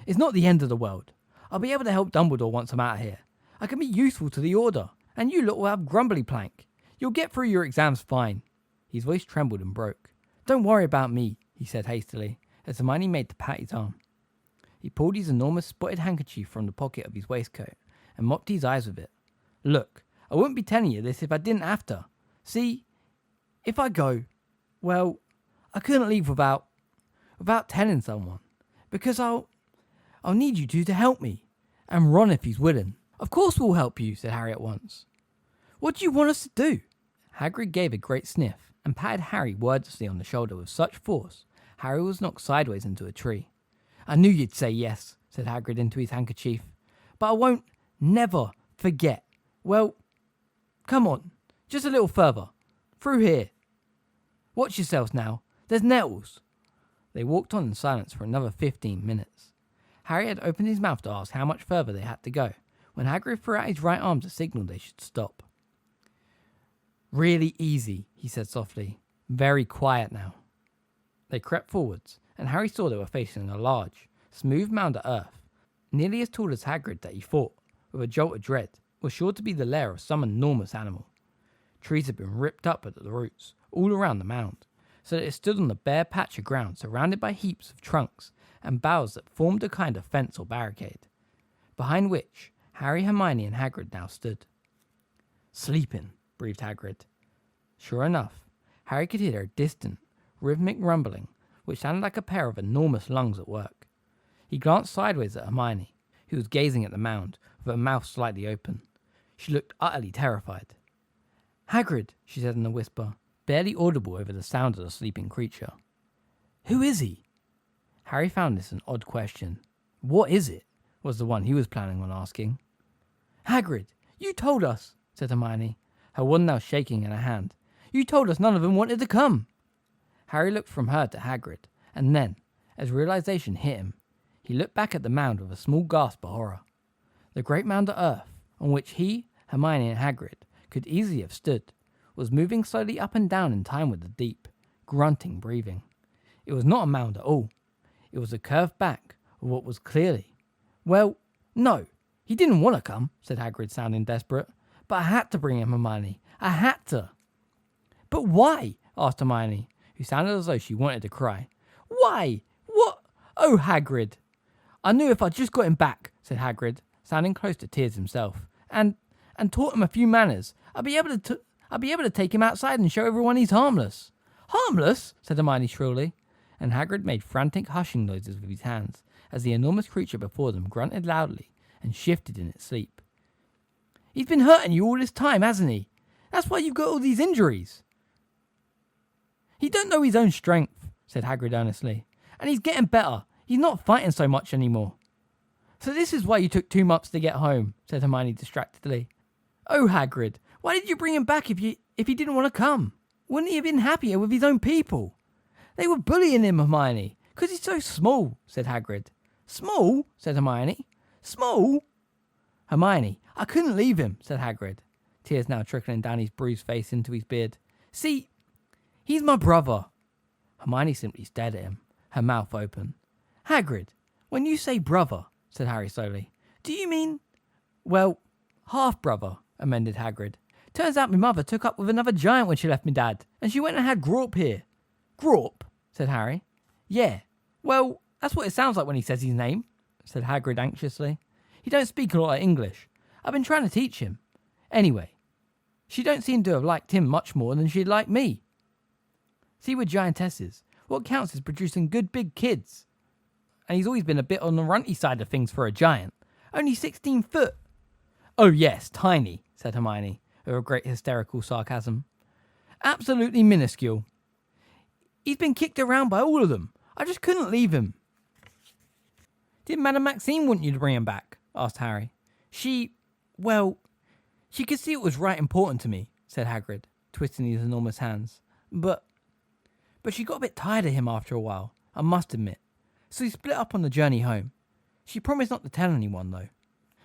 Speaker 2: It's not the end of the world. I'll be able to help Dumbledore once I'm out of here. I can be useful to the Order, and you lot will have Grumbly Plank. You'll get through your exams fine. His voice trembled and broke. Don't worry about me, he said hastily, as Hermione made to pat his arm. He pulled his enormous spotted handkerchief from the pocket of his waistcoat and mopped his eyes with it. Look, I wouldn't be telling you this if I didn't have to. See, if I go, well, I couldn't leave without telling someone, because I'll need you two to help me, and Ron if he's willing. Of course we'll help you, said Harry at once. What do you want us to do? Hagrid gave a great sniff and patted Harry wordlessly on the shoulder with such force Harry was knocked sideways into a tree. I knew you'd say yes, said Hagrid into his handkerchief, but I won't never forget. Well, come on, just a little further. Through here. Watch yourselves now. There's nettles. They walked on in silence for another 15 minutes. Harry had opened his mouth to ask how much further they had to go, when Hagrid threw out his right arm to signal they should stop. Really easy, he said softly. Very quiet now. They crept forwards, and Harry saw they were facing a large, smooth mound of earth, nearly as tall as Hagrid that he thought, with a jolt of dread, was sure to be the lair of some enormous animal. Trees had been ripped up at the roots, all around the mound, so that it stood on a bare patch of ground surrounded by heaps of trunks and boughs that formed a kind of fence or barricade, behind which Harry, Hermione and Hagrid now stood. Sleeping, breathed Hagrid. Sure enough, Harry could hear a distant, rhythmic rumbling, which sounded like a pair of enormous lungs at work. He glanced sideways at Hermione, who was gazing at the mound, with her mouth slightly open. She looked utterly terrified. Hagrid, she said in a whisper, barely audible over the sound of the sleeping creature. Who is he? Harry found this an odd question. What is it? Was the one he was planning on asking. Hagrid, you told us, said Hermione, her wand now shaking in her hand. You told us none of them wanted to come. Harry looked from her to Hagrid, and then, as realization hit him, he looked back at the mound with a small gasp of horror. The great mound of earth, on which he, Hermione and Hagrid could easily have stood, was moving slowly up and down in time with the deep, grunting breathing. It was not a mound at all. It was a curved back of what was clearly... Well, no, he didn't want to come, said Hagrid, sounding desperate. But I had to bring him, Hermione. I had to. But why? Asked Hermione, who sounded as though she wanted to cry. Why? What? Oh, Hagrid. I knew if I just got him back, said Hagrid, sounding close to tears himself, and taught him a few manners, I'd be able to take him outside and show everyone he's harmless. Harmless? Said Hermione shrilly, and Hagrid made frantic hushing noises with his hands as the enormous creature before them grunted loudly and shifted in its sleep. He's been hurting you all this time, hasn't he? That's why you've got all these injuries. He don't know his own strength, said Hagrid earnestly, and he's getting better. He's not fighting so much anymore. So this is why you took 2 months to get home, said Hermione distractedly. Oh, Hagrid, why did you bring him back if he didn't want to come? Wouldn't he have been happier with his own people? They were bullying him, Hermione, because he's so small, said Hagrid. Small? Said Hermione. Small? Hermione, I couldn't leave him, said Hagrid, tears now trickling down his bruised face into his beard. See, he's my brother. Hermione simply stared at him, her mouth open. Hagrid, when you say brother, said Harry slowly, do you mean... Well, half-brother, amended Hagrid. Turns out my mother took up with another giant when she left me dad, and she went and had Grawp here." "Grawp?" said Harry. "Yeah. Well, that's what it sounds like when he says his name," said Hagrid anxiously. "He don't speak a lot of English. I've been trying to teach him. Anyway, she don't seem to have liked him much more than she'd like me. See, with giantesses, what counts is producing good big kids. And he's always been a bit on the runty side of things for a giant. Only 16 foot. "Oh yes, tiny," said Hermione, with a great hysterical sarcasm. "Absolutely minuscule. He's been kicked around by all of them. I just couldn't leave him." "Did Madame Maxime want you to bring him back?" asked Harry. She could see it was right important to me," said Hagrid, twisting his enormous hands. But she got a bit tired of him after a while, I must admit. So we split up on the journey home. She promised not to tell anyone, though."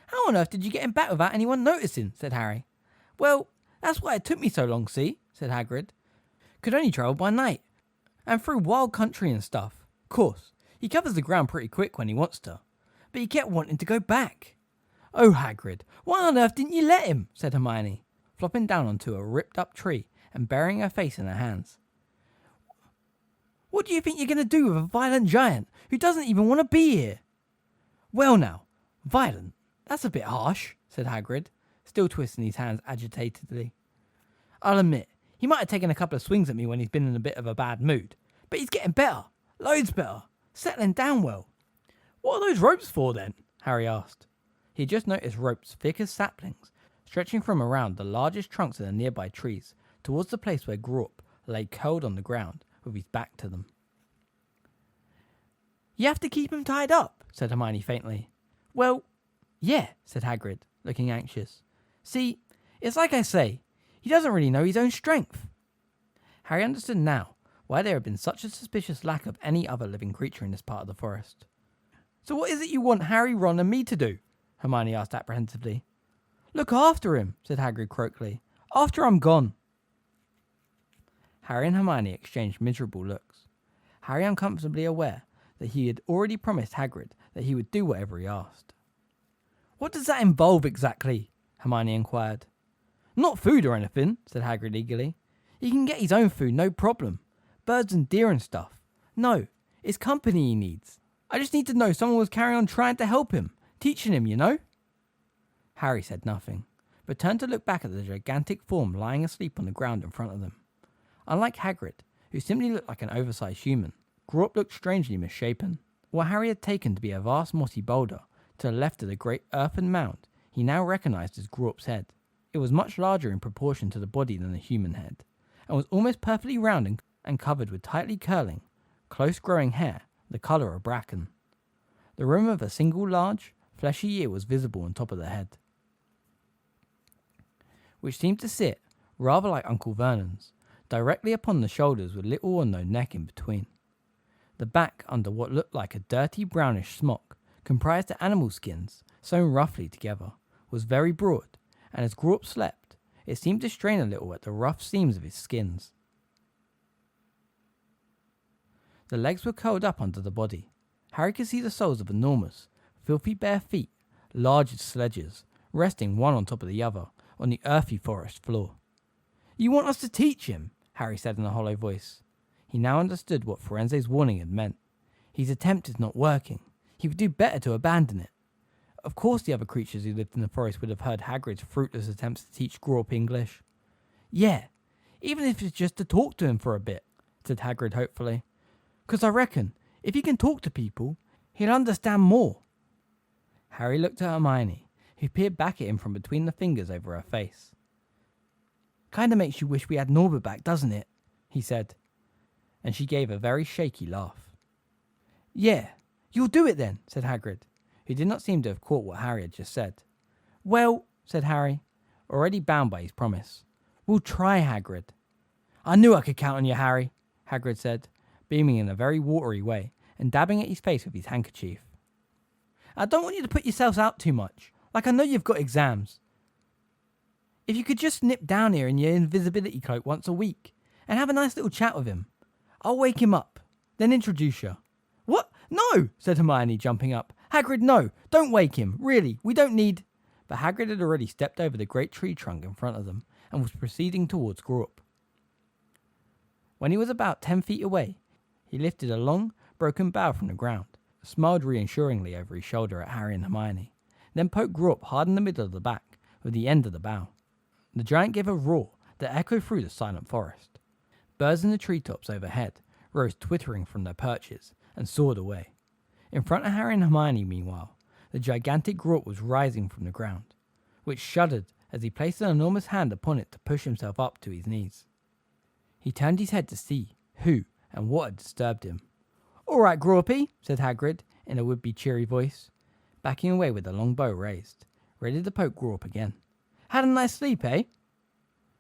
Speaker 2: "How on earth did you get him back without anyone noticing?" said Harry. "Well, that's why it took me so long, see?" said Hagrid. "Could only travel by night, and through wild country and stuff. Course, he covers the ground pretty quick when he wants to, but he kept wanting to go back." "Oh, Hagrid, why on earth didn't you let him?" said Hermione, flopping down onto a ripped-up tree and burying her face in her hands. "What do you think you're going to do with a violent giant who doesn't even want to be here?" "Well now, violent, that's a bit harsh," said Hagrid, still twisting his hands agitatedly. "I'll admit, he might have taken a couple of swings at me when he's been in a bit of a bad mood, but he's getting better, loads better, settling down well." "What are those ropes for then?" Harry asked. He had just noticed ropes thick as saplings, stretching from around the largest trunks of the nearby trees towards the place where Grawp lay curled on the ground with his back to them. "You have to keep him tied up," said Hermione faintly. "Well, yeah," said Hagrid, looking anxious. "See, it's like I say, he doesn't really know his own strength." Harry understood now why there had been such a suspicious lack of any other living creature in this part of the forest. "So what is it you want Harry, Ron and me to do?" Hermione asked apprehensively. "Look after him," said Hagrid croakily, "after I'm gone." Harry and Hermione exchanged miserable looks. Harry uncomfortably aware that he had already promised Hagrid that he would do whatever he asked. "What does that involve exactly?" Hermione inquired. "Not food or anything," said Hagrid eagerly. "He can get his own food, no problem. Birds and deer and stuff. No, it's company he needs. I just need to know someone was carrying on trying to help him, teaching him, you know." Harry said nothing, but turned to look back at the gigantic form lying asleep on the ground in front of them. Unlike Hagrid, who simply looked like an oversized human, Grawp looked strangely misshapen. What Harry had taken to be a vast mossy boulder to the left of the great earthen mound, he now recognised as Grawp's head. It was much larger in proportion to the body than a human head, and was almost perfectly round and covered with tightly curling, close-growing hair, the colour of bracken. The rim of a single large, fleshy ear was visible on top of the head, which seemed to sit, rather like Uncle Vernon's, directly upon the shoulders with little or no neck in between. The back, under what looked like a dirty brownish smock, comprised of animal skins, sewn roughly together, was very broad, and as Grawp slept, it seemed to strain a little at the rough seams of his skins. The legs were curled up under the body. Harry could see the soles of enormous, filthy bare feet, large as sledges, resting one on top of the other on the earthy forest floor. "You want us to teach him?" Harry said in a hollow voice. He now understood what Firenze's warning had meant. His attempt is not working. He would do better to abandon it. Of course the other creatures who lived in the forest would have heard Hagrid's fruitless attempts to teach Grawp English. "Yeah, even if it's just to talk to him for a bit," said Hagrid hopefully. "'Cause I reckon, if he can talk to people, he'll understand more." Harry looked at Hermione, who peered back at him from between the fingers over her face. "Kinda makes you wish we had Norbert back, doesn't it?" he said, and she gave a very shaky laugh. "Yeah, you'll do it then," said Hagrid, who did not seem to have caught what Harry had just said. "Well," said Harry, already bound by his promise, "we'll try, Hagrid." "I knew I could count on you, Harry," Hagrid said, beaming in a very watery way and dabbing at his face with his handkerchief. "I don't want you to put yourselves out too much. Like, I know you've got exams. If you could just nip down here in your invisibility cloak once a week and have a nice little chat with him. I'll wake him up, then introduce you." "What? No," said Hermione, jumping up. "Hagrid, no, don't wake him. Really, we don't need—" But Hagrid had already stepped over the great tree trunk in front of them
Speaker 1: and was proceeding towards Grawp. When he was about 10 feet away, he lifted a long, broken bough from the ground, smiled reassuringly over his shoulder at Harry and Hermione, then poked Grawp hard in the middle of the back with the end of the bough. The giant gave a roar that echoed through the silent forest. Birds in the treetops overhead rose twittering from their perches and soared away. In front of Harry and Hermione, meanwhile, the gigantic Grawp was rising from the ground, which shuddered as he placed an enormous hand upon it to push himself up to his knees. He turned his head to see who and what had disturbed him. "All right, Grawpy," said Hagrid in a would-be cheery voice, backing away with the long bow raised, ready to poke Grawp again. "Had a nice sleep, eh?"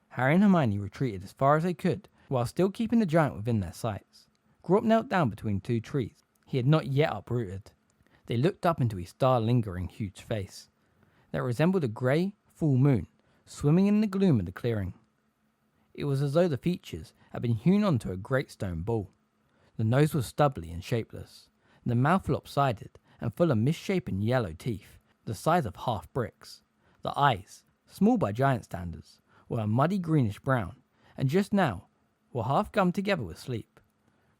Speaker 1: Harry and Hermione retreated as far as they could, while still keeping the giant within their sights. Grawp knelt down between two trees he had not yet uprooted. They looked up into his star-lingering huge face, that resembled a grey, full moon, swimming in the gloom of the clearing. It was as though the features had been hewn onto a great stone ball. The nose was stubbly and shapeless, the mouth lopsided and full of misshapen yellow teeth, the size of half bricks. The eyes, small by giant standards, were a muddy greenish brown, and just now were half gummed together with sleep.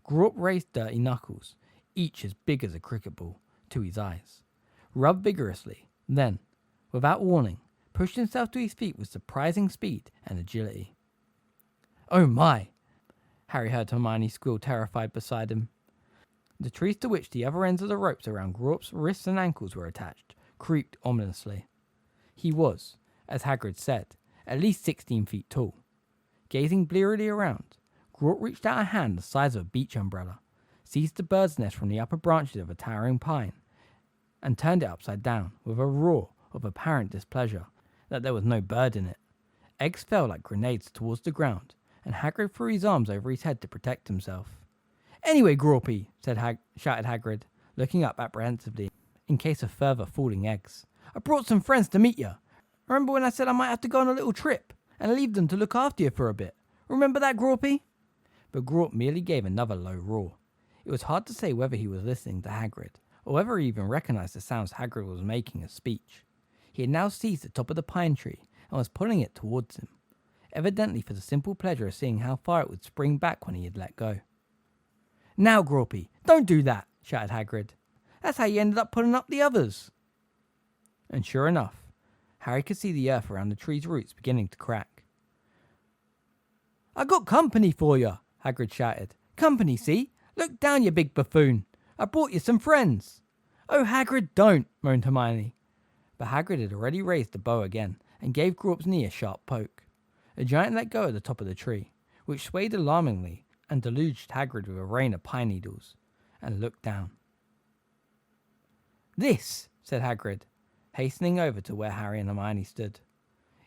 Speaker 1: Grawp raised dirty knuckles, each as big as a cricket ball, to his eyes, rubbed vigorously, then, without warning, pushed himself to his feet with surprising speed and agility. "Oh my!" Harry heard Hermione squeal terrified beside him. The trees to which the other ends of the ropes around Grawp's wrists and ankles were attached creaked ominously. He was, as Hagrid said, at least 16 feet tall. Gazing blearily around, Grawp reached out a hand the size of a beach umbrella, seized the bird's nest from the upper branches of a towering pine, and turned it upside down with a roar of apparent displeasure that there was no bird in it. Eggs fell like grenades towards the ground, and Hagrid threw his arms over his head to protect himself. "Anyway, Grawpy," shouted Hagrid, looking up apprehensively in case of further falling eggs, "I brought some friends to meet you. Remember when I said I might have to go on a little trip and leave them to look after you for a bit? Remember that, Grawpy?" But Grawp merely gave another low roar. It was hard to say whether he was listening to Hagrid, or whether he even recognised the sounds Hagrid was making as speech. He had now seized the top of the pine tree and was pulling it towards him, evidently for the simple pleasure of seeing how far it would spring back when he had let go. "Now, Grawpy, don't do that," shouted Hagrid. "That's how you ended up pulling up the others." And sure enough, Harry could see the earth around the tree's roots beginning to crack. "I got company for you," Hagrid shouted. "Company, see? Look down, you big buffoon. I brought you some friends." "Oh, Hagrid, don't," moaned Hermione. But Hagrid had already raised the bow again and gave Grawp's knee a sharp poke. The giant let go at the top of the tree, which swayed alarmingly and deluged Hagrid with a rain of pine needles, and looked down. "This," said Hagrid, hastening over to where Harry and Hermione stood,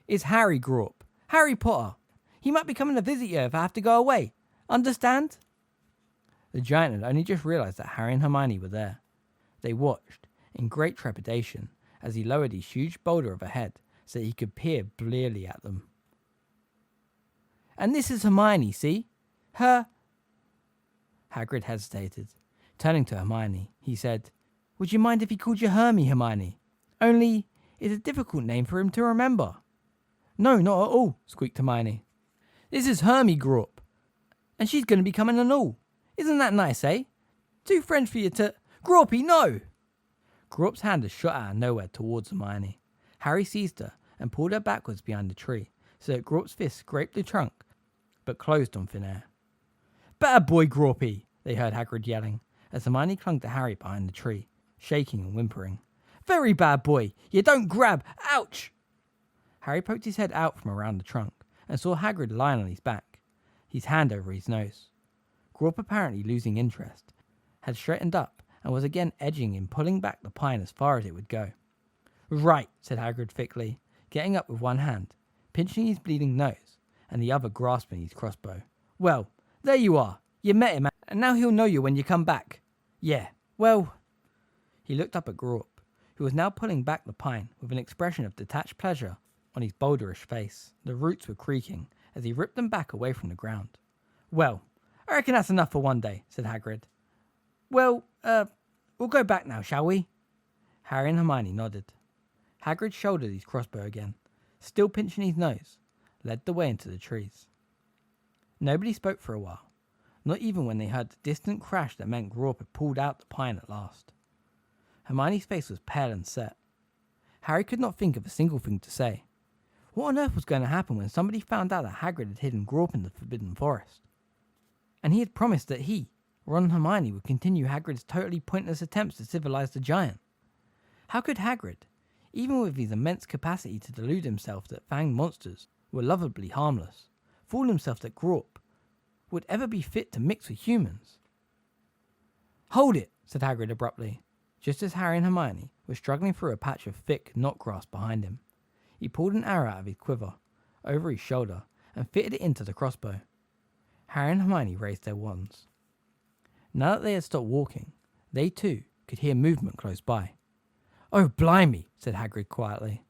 Speaker 1: "is Harry Grawp, Harry Potter. He might be coming to visit you if I have to go away. Understand?" The giant had only just realised that Harry and Hermione were there. They watched, in great trepidation, as he lowered his huge boulder of a head so that he could peer blearily at them. "And this is Hermione, see? Hagrid hesitated. Turning to Hermione, he said, "Would you mind if he called you Hermione? Only, it's a difficult name for him to remember." "No, not at all," squeaked Hermione. "This is Hermy Grawp, and she's going to be coming and all. Isn't that nice, eh? Two friends for you to... Grawpy, no!" Grawp's hand had shot out of nowhere towards Hermione. Harry seized her and pulled her backwards behind the tree, so that Grawp's fist scraped the trunk, but closed on thin air. "Bad boy, Grawpy," they heard Hagrid yelling, as Hermione clung to Harry behind the tree, shaking and whimpering. "Very bad boy. You don't grab. Ouch!" Harry poked his head out from around the trunk and saw Hagrid lying on his back, his hand over his nose. Grawp, apparently losing interest, had straightened up and was again edging in, pulling back the pine as far as it would go. "Right," said Hagrid thickly, getting up with one hand, pinching his bleeding nose, and the other grasping his crossbow. "Well, there you are. You met him, and now he'll know you when you come back. Yeah, well..." He looked up at Grawp, who was now pulling back the pine with an expression of detached pleasure on his boulderish face. The roots were creaking as he ripped them back away from the ground. "Well, I reckon that's enough for one day," said Hagrid. "Well, we'll go back now, shall we?" Harry and Hermione nodded. Hagrid shouldered his crossbow again, still pinching his nose, led the way into the trees. Nobody spoke for a while, not even when they heard the distant crash that meant Grawp had pulled out the pine at last. Hermione's face was pale and set. Harry could not think of a single thing to say. What on earth was going to happen when somebody found out that Hagrid had hidden Grawp in the Forbidden Forest? And he had promised that he, Ron and Hermione, would continue Hagrid's totally pointless attempts to civilize the giant. How could Hagrid, even with his immense capacity to delude himself that fanged monsters were lovably harmless, fool himself that Grawp would ever be fit to mix with humans? "Hold it," said Hagrid abruptly, just as Harry and Hermione were struggling through a patch of thick knot grass behind him. He pulled an arrow out of his quiver, over his shoulder, and fitted it into the crossbow. Harry and Hermione raised their wands. Now that they had stopped walking, they too could hear movement close by. "Oh, blimey," said Hagrid quietly.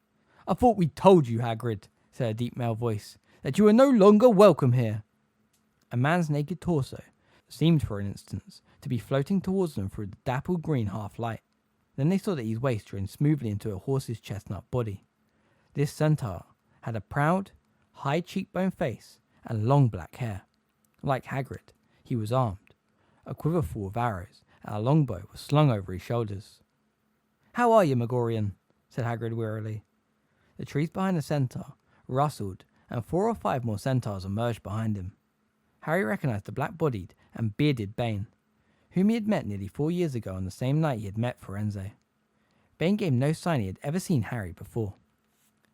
Speaker 1: "I thought we'd told you, Hagrid," said a deep male voice, "that you are no longer welcome here." A man's naked torso seemed for an instant to be floating towards them through the dappled green half-light. Then they saw that his waist drained smoothly into a horse's chestnut body. This centaur had a proud, high cheekbone face and long black hair. Like Hagrid, he was armed. A quiver full of arrows and a longbow was slung over his shoulders. "How are you, Megorian?" said Hagrid wearily. The trees behind the centaur rustled, and 4 or 5 more centaurs emerged behind him. Harry recognised the black-bodied and bearded Bane, whom he had met nearly 4 years ago on the same night he had met Firenze. Bane gave no sign he had ever seen Harry before.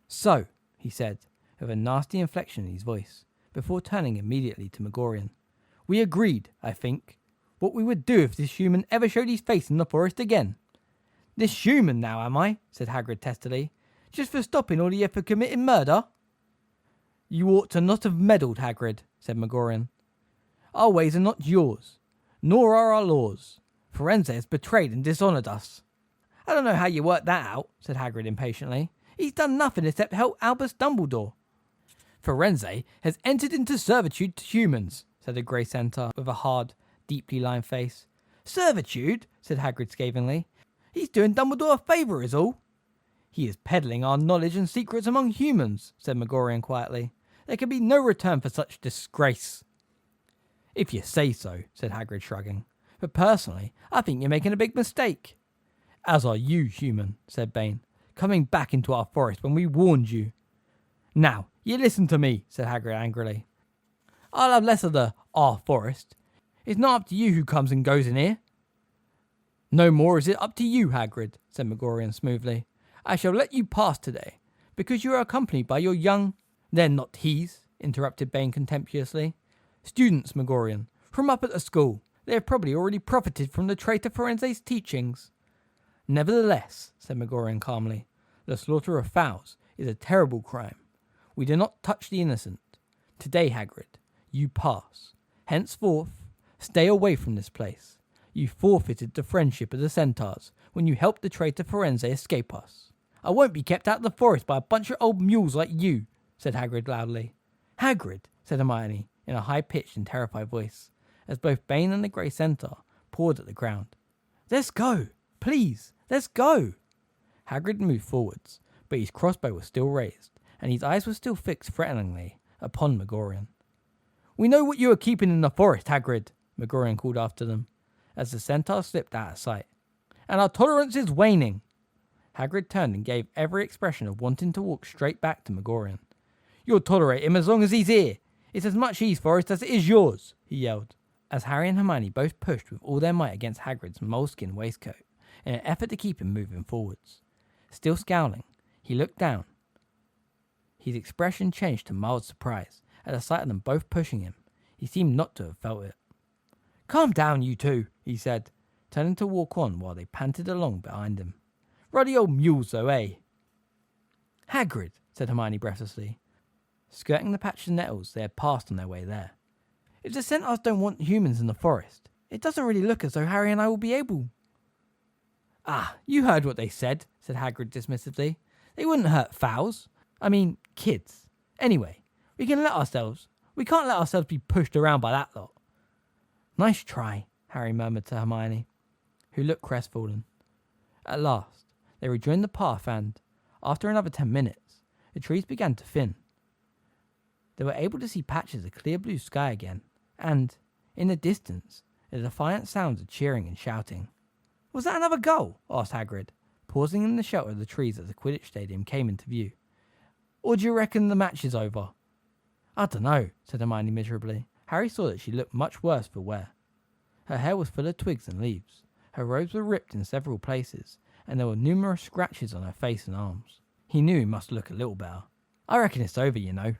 Speaker 1: "So," he said, with a nasty inflection in his voice, before turning immediately to Megorian, "we agreed, I think, what we would do if this human ever showed his face in the forest again." "This human now, am I?" said Hagrid testily. "Just for stopping all of you for committing murder?" "You ought to not have meddled, Hagrid," said Megorian. "Our ways are not yours, nor are our laws. Firenze has betrayed and dishonoured us." "I don't know how you worked that out," said Hagrid impatiently. "He's done nothing except help Albus Dumbledore." "Firenze has entered into servitude to humans," said the grey centaur with a hard, deeply lined face. "Servitude?" said Hagrid scathingly. "He's doing Dumbledore a favour is all." "He is peddling our knowledge and secrets among humans," said Megorian quietly. "There can be no return for such disgrace." "If you say so," said Hagrid shrugging. "But personally, I think you're making a big mistake." "As are you, human," said Bane, "coming back into our forest when we warned you." "Now, you listen to me," said Hagrid angrily. "I'll have less of the our forest. It's not up to you who comes and goes in here." "No more is it up to you, Hagrid," said Megorian smoothly. "I shall let you pass today, because you are accompanied by your young—" "They're not he's," interrupted Bane contemptuously. "Students, Megorian, from up at the school. They have probably already profited from the traitor Firenze's teachings." "Nevertheless," said Megorian calmly, "the slaughter of fowls is a terrible crime. We do not touch the innocent. Today, Hagrid, you pass. Henceforth, stay away from this place. You forfeited the friendship of the centaurs when you helped the traitor Firenze escape us." "I won't be kept out of the forest by a bunch of old mules like you," said Hagrid loudly. "Hagrid," said Hermione in a high-pitched and terrified voice, as both Bane and the grey centaur pawed at the ground. "Let's go. Please, let's go." Hagrid moved forwards, but his crossbow was still raised, and his eyes were still fixed threateningly upon Megorian. "We know what you are keeping in the forest, Hagrid," Megorian called after them, as the centaur slipped out of sight. "And our tolerance is waning." Hagrid turned and gave every expression of wanting to walk straight back to Megorian. "You'll tolerate him as long as he's here. It's as much his forest as it is yours," he yelled, as Harry and Hermione both pushed with all their might against Hagrid's moleskin waistcoat in an effort to keep him moving forwards. Still scowling, he looked down. His expression changed to mild surprise at the sight of them both pushing him. He seemed not to have felt it. "Calm down, you two," he said, turning to walk on while they panted along behind him. "Ruddy old mules, though, eh?" "Hagrid," said Hermione breathlessly, skirting the patch of nettles they had passed on their way there. "If the centaurs don't want humans in the forest, it doesn't really look as though Harry and I will be able—" "Ah, you heard what they said," said Hagrid dismissively. "They wouldn't hurt fowls. I mean, kids. Anyway, we can't let ourselves be pushed around by that lot." "Nice try," Harry murmured to Hermione, who looked crestfallen. At last, they rejoined the path and, after another 10 minutes, the trees began to thin.
Speaker 2: They were able to see patches of clear blue sky again, and, in the distance, the defiant sounds of cheering and shouting. "Was that another goal?" asked Hagrid, pausing in the shelter of the trees as the Quidditch stadium came into view. "Or do you reckon the match is over?" "I dunno," said Hermione miserably. Harry saw that she looked much worse for wear. Her hair was full of twigs and leaves. Her robes were ripped in several places, and there were numerous scratches on her face and arms. He knew he must look a little better. "I reckon it's over, you know,"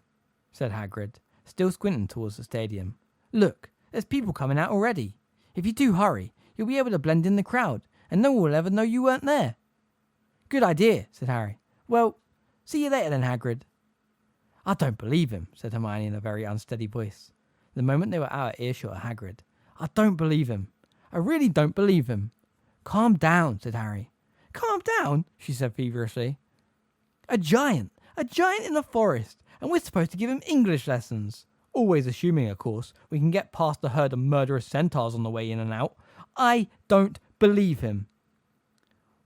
Speaker 2: said Hagrid, still squinting towards the stadium. "Look, there's people coming out already. If you do hurry, you'll be able to blend in the crowd, and no one will ever know you weren't there." "Good idea," said Harry. "Well, see you later then, Hagrid." "I don't believe him," said Hermione in a very unsteady voice. The moment they were out of earshot of Hagrid. "I don't believe him. I really don't believe him." "Calm down," said Harry. "Calm down," she said feverishly. A giant in the forest, and we're supposed to give him English lessons. Always assuming, of course, we can get past the herd of murderous centaurs on the way in and out. I don't believe him."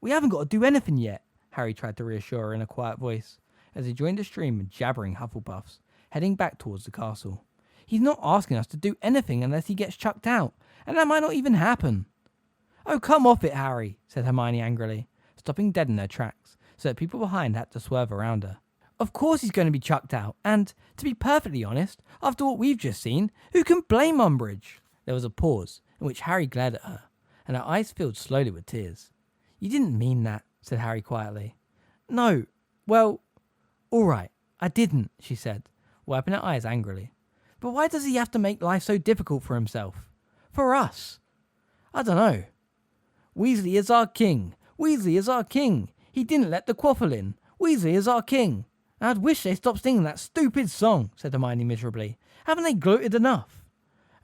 Speaker 2: "We haven't got to do anything yet," Harry tried to reassure her in a quiet voice, as he joined a stream of jabbering Hufflepuffs, heading back towards the castle. "He's not asking us to do anything unless he gets chucked out, and that might not even happen." "Oh, come off it, Harry," said Hermione angrily, stopping dead in their tracks, so that people behind had to swerve around her. "Of course he's going to be chucked out, and, to be perfectly honest, after what we've just seen, who can blame Umbridge?" There was a pause, in which Harry glared at her, and her eyes filled slowly with tears. "You didn't mean that," said Harry quietly. "No, well, all right, I didn't," she said, wiping her eyes angrily. "But why does he have to make life so difficult for himself? For us? I don't know. Weasley is our king. Weasley is our king. He didn't let the quaffle in. Weasley is our king. I'd wish they stopped singing that stupid song," said Hermione miserably. "Haven't they gloated enough?"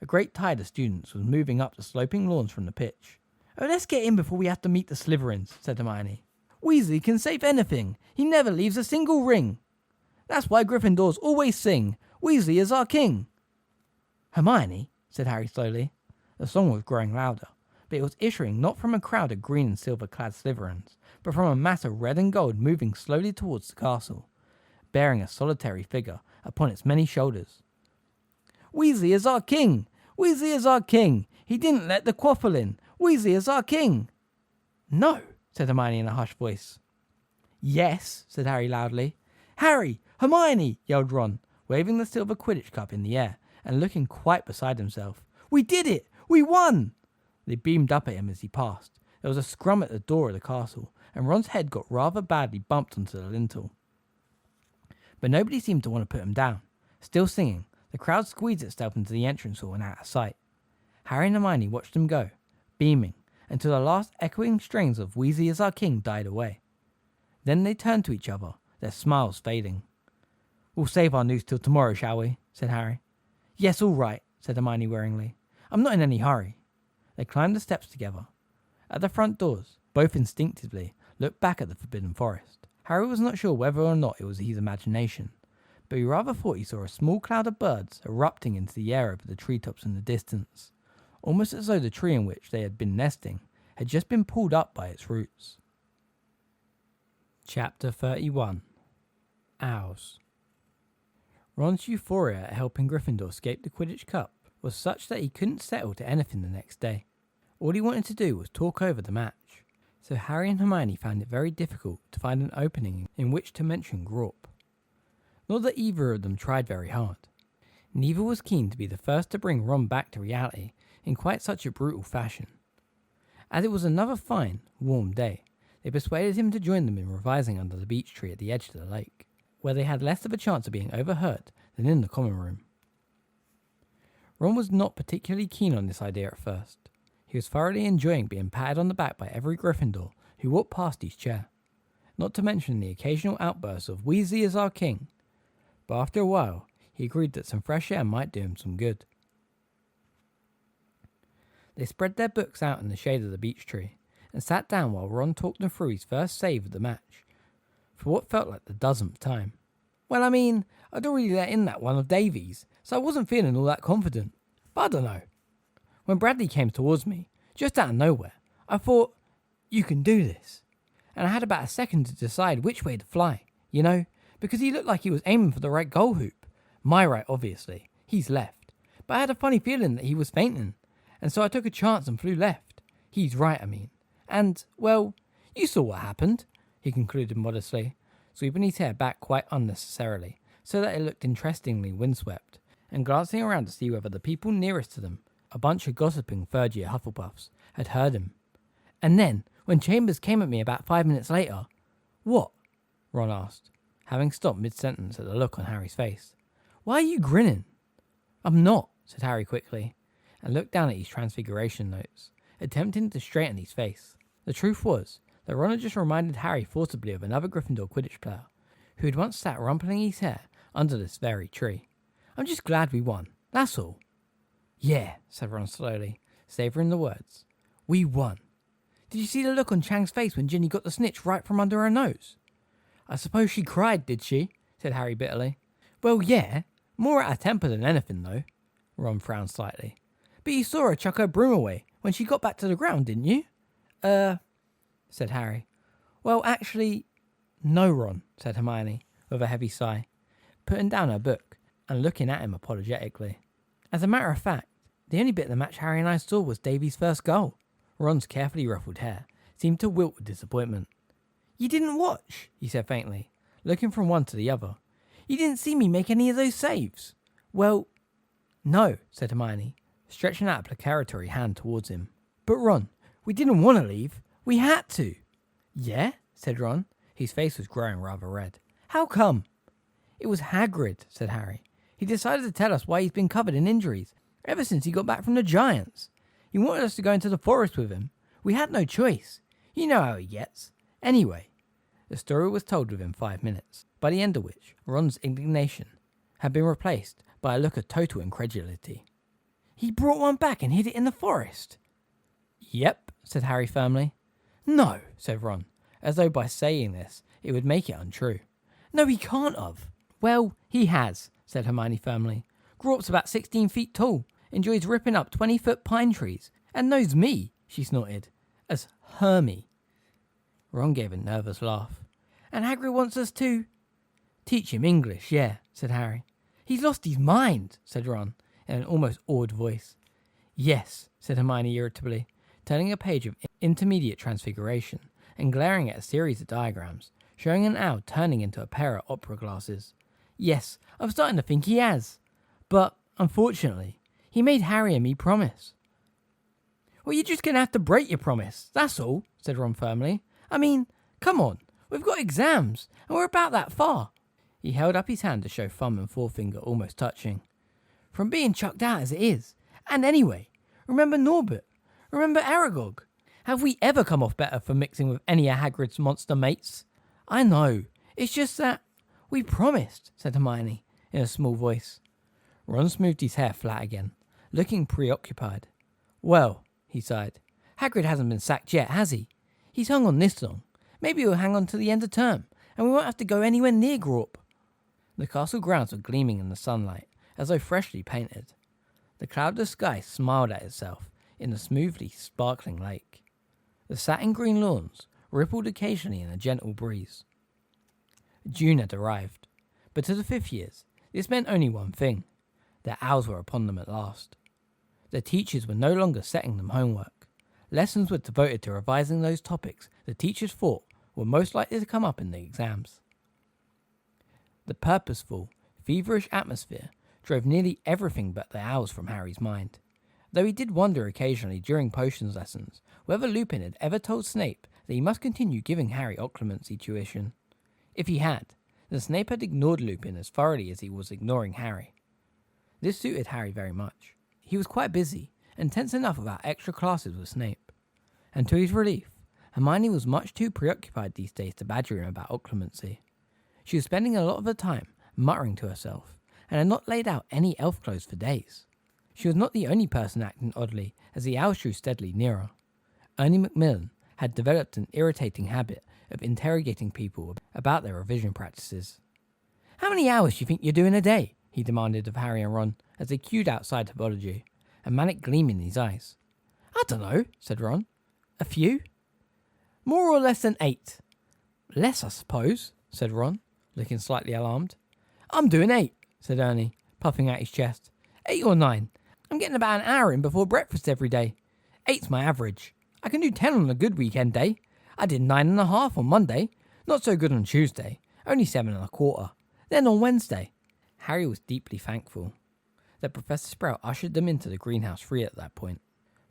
Speaker 2: A great tide of students was moving up the sloping lawns from the pitch. "Oh, let's get in before we have to meet the Slytherins," said Hermione. "Weasley can save anything. He never leaves a single ring. That's why Gryffindors always sing, 'Weasley is our king.'" "Hermione," said Harry slowly. The song was growing louder, but it was issuing not from a crowd of green and silver-clad Slytherins, but from a mass of red and gold moving slowly towards the castle, bearing a solitary figure upon its many shoulders. "Weasley is our king! Weasley is our king! He didn't let the quaffle in! Weasley is our king!" "No," said Hermione in a hushed voice. "Yes," said Harry loudly. "Harry! Hermione!" yelled Ron, waving the silver Quidditch cup in the air and looking quite beside himself. "We did it! We won!" They beamed up at him as he passed. There was a scrum at the door of the castle, and Ron's head got rather badly bumped onto the lintel. But nobody seemed to want to put him down. Still singing, the crowd squeezed itself into the entrance hall and out of sight. Harry and Hermione watched them go, beaming, until the last echoing strains of "Weasley is our king" died away. Then they turned to each other, their smiles fading. "We'll save our news till tomorrow, shall we?" said Harry. "Yes, all right," said Hermione wearingly. "I'm not in any hurry." They climbed the steps together. At the front doors, both instinctively looked back at the Forbidden Forest. Harry was not sure whether or not it was his imagination, but he rather thought he saw a small cloud of birds erupting into the air over the treetops in the distance, almost as though the tree in which they had been nesting had just been pulled up by its roots. Chapter 31. Owls. Ron's euphoria at helping Gryffindor escape the Quidditch Cup was such that he couldn't settle to anything the next day. All he wanted to do was talk over the match, so Harry and Hermione found it very difficult to find an opening in which to mention Grawp. Not that either of them tried very hard. Neither was keen to be the first to bring Ron back to reality in quite such a brutal fashion. As it was another fine, warm day, they persuaded him to join them in revising under the beech tree at the edge of the lake, where they had less of a chance of being overheard than in the common room. Ron was not particularly keen on this idea at first. He was thoroughly enjoying being patted on the back by every Gryffindor who walked past his chair, not to mention the occasional outbursts of "Weasley is our king," but after a while he agreed that some fresh air might do him some good. They spread their books out in the shade of the beech tree and sat down while Ron talked them through his first save of the match, for what felt like the dozenth time. "Well, I mean, I'd already let in that one of Davy's, so I wasn't feeling all that confident. But I don't know. When Bradley came towards me, just out of nowhere, I thought, you can do this. And I had about a second to decide which way to fly, you know, because he looked like he was aiming for the right goal hoop. My right, obviously. He's left. But I had a funny feeling that he was fainting, and so I took a chance and flew left. He's right, I mean. And, well, you saw what happened, he concluded modestly, sweeping his hair back quite unnecessarily, so that it looked interestingly windswept, and glancing around to see whether the people nearest to them, a bunch of gossiping third-year Hufflepuffs, had heard him. And then, when Chambers came at me about 5 minutes later... What? Ron asked, having stopped mid-sentence at the look on Harry's face. Why are you grinning? I'm not, said Harry quickly, and looked down at his transfiguration notes, attempting to straighten his face. The truth was that Ron had just reminded Harry forcibly of another Gryffindor Quidditch player, who had once sat rumpling his hair under this very tree. I'm just glad we won, that's all. Yeah, said Ron slowly, savouring the words. We won. Did you see the look on Chang's face when Ginny got the snitch right from under her nose? I suppose she cried, did she? Said Harry bitterly. Well, yeah, more out of temper than anything, though. Ron frowned slightly. But you saw her chuck her broom away when she got back to the ground, didn't you? Said Harry. Well, actually, no, Ron, said Hermione, with a heavy sigh, putting down her book and looking at him apologetically. As a matter of fact, the only bit of the match Harry and I saw was Davy's first goal. Ron's carefully ruffled hair seemed to wilt with disappointment. You didn't watch, he said faintly, looking from one to the other. You didn't see me make any of those saves. Well, no, said Hermione, stretching out a placatory hand towards him. But Ron, we didn't want to leave. We had to. Yeah, said Ron. His face was growing rather red. How come? It was Hagrid, said Harry. He decided to tell us why he's been covered in injuries ever since he got back from the Giants. He wanted us to go into the forest with him. We had no choice. You know how he gets. Anyway, the story was told within 5 minutes, by the end of which Ron's indignation had been replaced by a look of total incredulity. He brought one back and hid it in the forest. Yep, said Harry firmly. No, said Ron, as though by saying this it would make it untrue. No, he can't have. Well, he has, said Hermione firmly. Grew up's about 16 feet tall, enjoys ripping up 20-foot pine trees, and knows me, she snorted, as Hermie. Ron gave a nervous laugh. And Hagrid wants us to... Teach him English, yeah, said Harry. He's lost his mind, said Ron, in an almost awed voice. Yes, said Hermione irritably, turning a page of intermediate transfiguration and glaring at a series of diagrams, showing an owl turning into a pair of opera glasses. Yes, I'm starting to think he has. But, unfortunately, he made Harry and me promise. Well, you're just going to have to break your promise, that's all, said Ron firmly. I mean, come on, we've got exams, and we're about that far. He held up his hand to show thumb and forefinger almost touching. From being chucked out as it is. And anyway, remember Norbert? Remember Aragog? Have we ever come off better for mixing with any of Hagrid's monster mates? I know, it's just that... We promised, said Hermione, in a small voice. Ron smoothed his hair flat again, looking preoccupied. Well, he sighed, Hagrid hasn't been sacked yet, has he? He's hung on this long. Maybe he'll hang on to the end of term, and we won't have to go anywhere near Grawp. The castle grounds were gleaming in the sunlight, as though freshly painted. The cloudless sky smiled at itself in the smoothly sparkling lake. The satin green lawns rippled occasionally in a gentle breeze. June had arrived, but to the fifth years, this meant only one thing. Their hours were upon them at last. The teachers were no longer setting them homework. Lessons were devoted to revising those topics the teachers thought were most likely to come up in the exams. The purposeful, feverish atmosphere drove nearly everything but the owls from Harry's mind, though he did wonder occasionally during potions lessons whether Lupin had ever told Snape that he must continue giving Harry occlumency tuition. If he had, then Snape had ignored Lupin as thoroughly as he was ignoring Harry. This suited Harry very much. He was quite busy and tense enough about extra classes with Snape, and to his relief, Hermione was much too preoccupied these days to badger him about occlumency. She was spending a lot of her time muttering to herself, and had not laid out any elf clothes for days. She was not the only person acting oddly as the owls drew steadily nearer. Ernie Macmillan had developed an irritating habit of interrogating people about their revision practices. How many hours do you think you're doing a day? He demanded of Harry and Ron as they queued outside Topology, a manic gleam in his eyes. I don't know, said Ron. A few? More or less than 8. Less, I suppose, said Ron, looking slightly alarmed. I'm doing 8, said Ernie, puffing out his chest. 8 or 9. I'm getting about an hour in before breakfast every day. 8's my average. I can do 10 on a good weekend day. I did 9.5 on Monday. Not so good on Tuesday. Only 7.25. Then on Wednesday. Harry was deeply thankful that Professor Sprout ushered them into the greenhouse free at that point,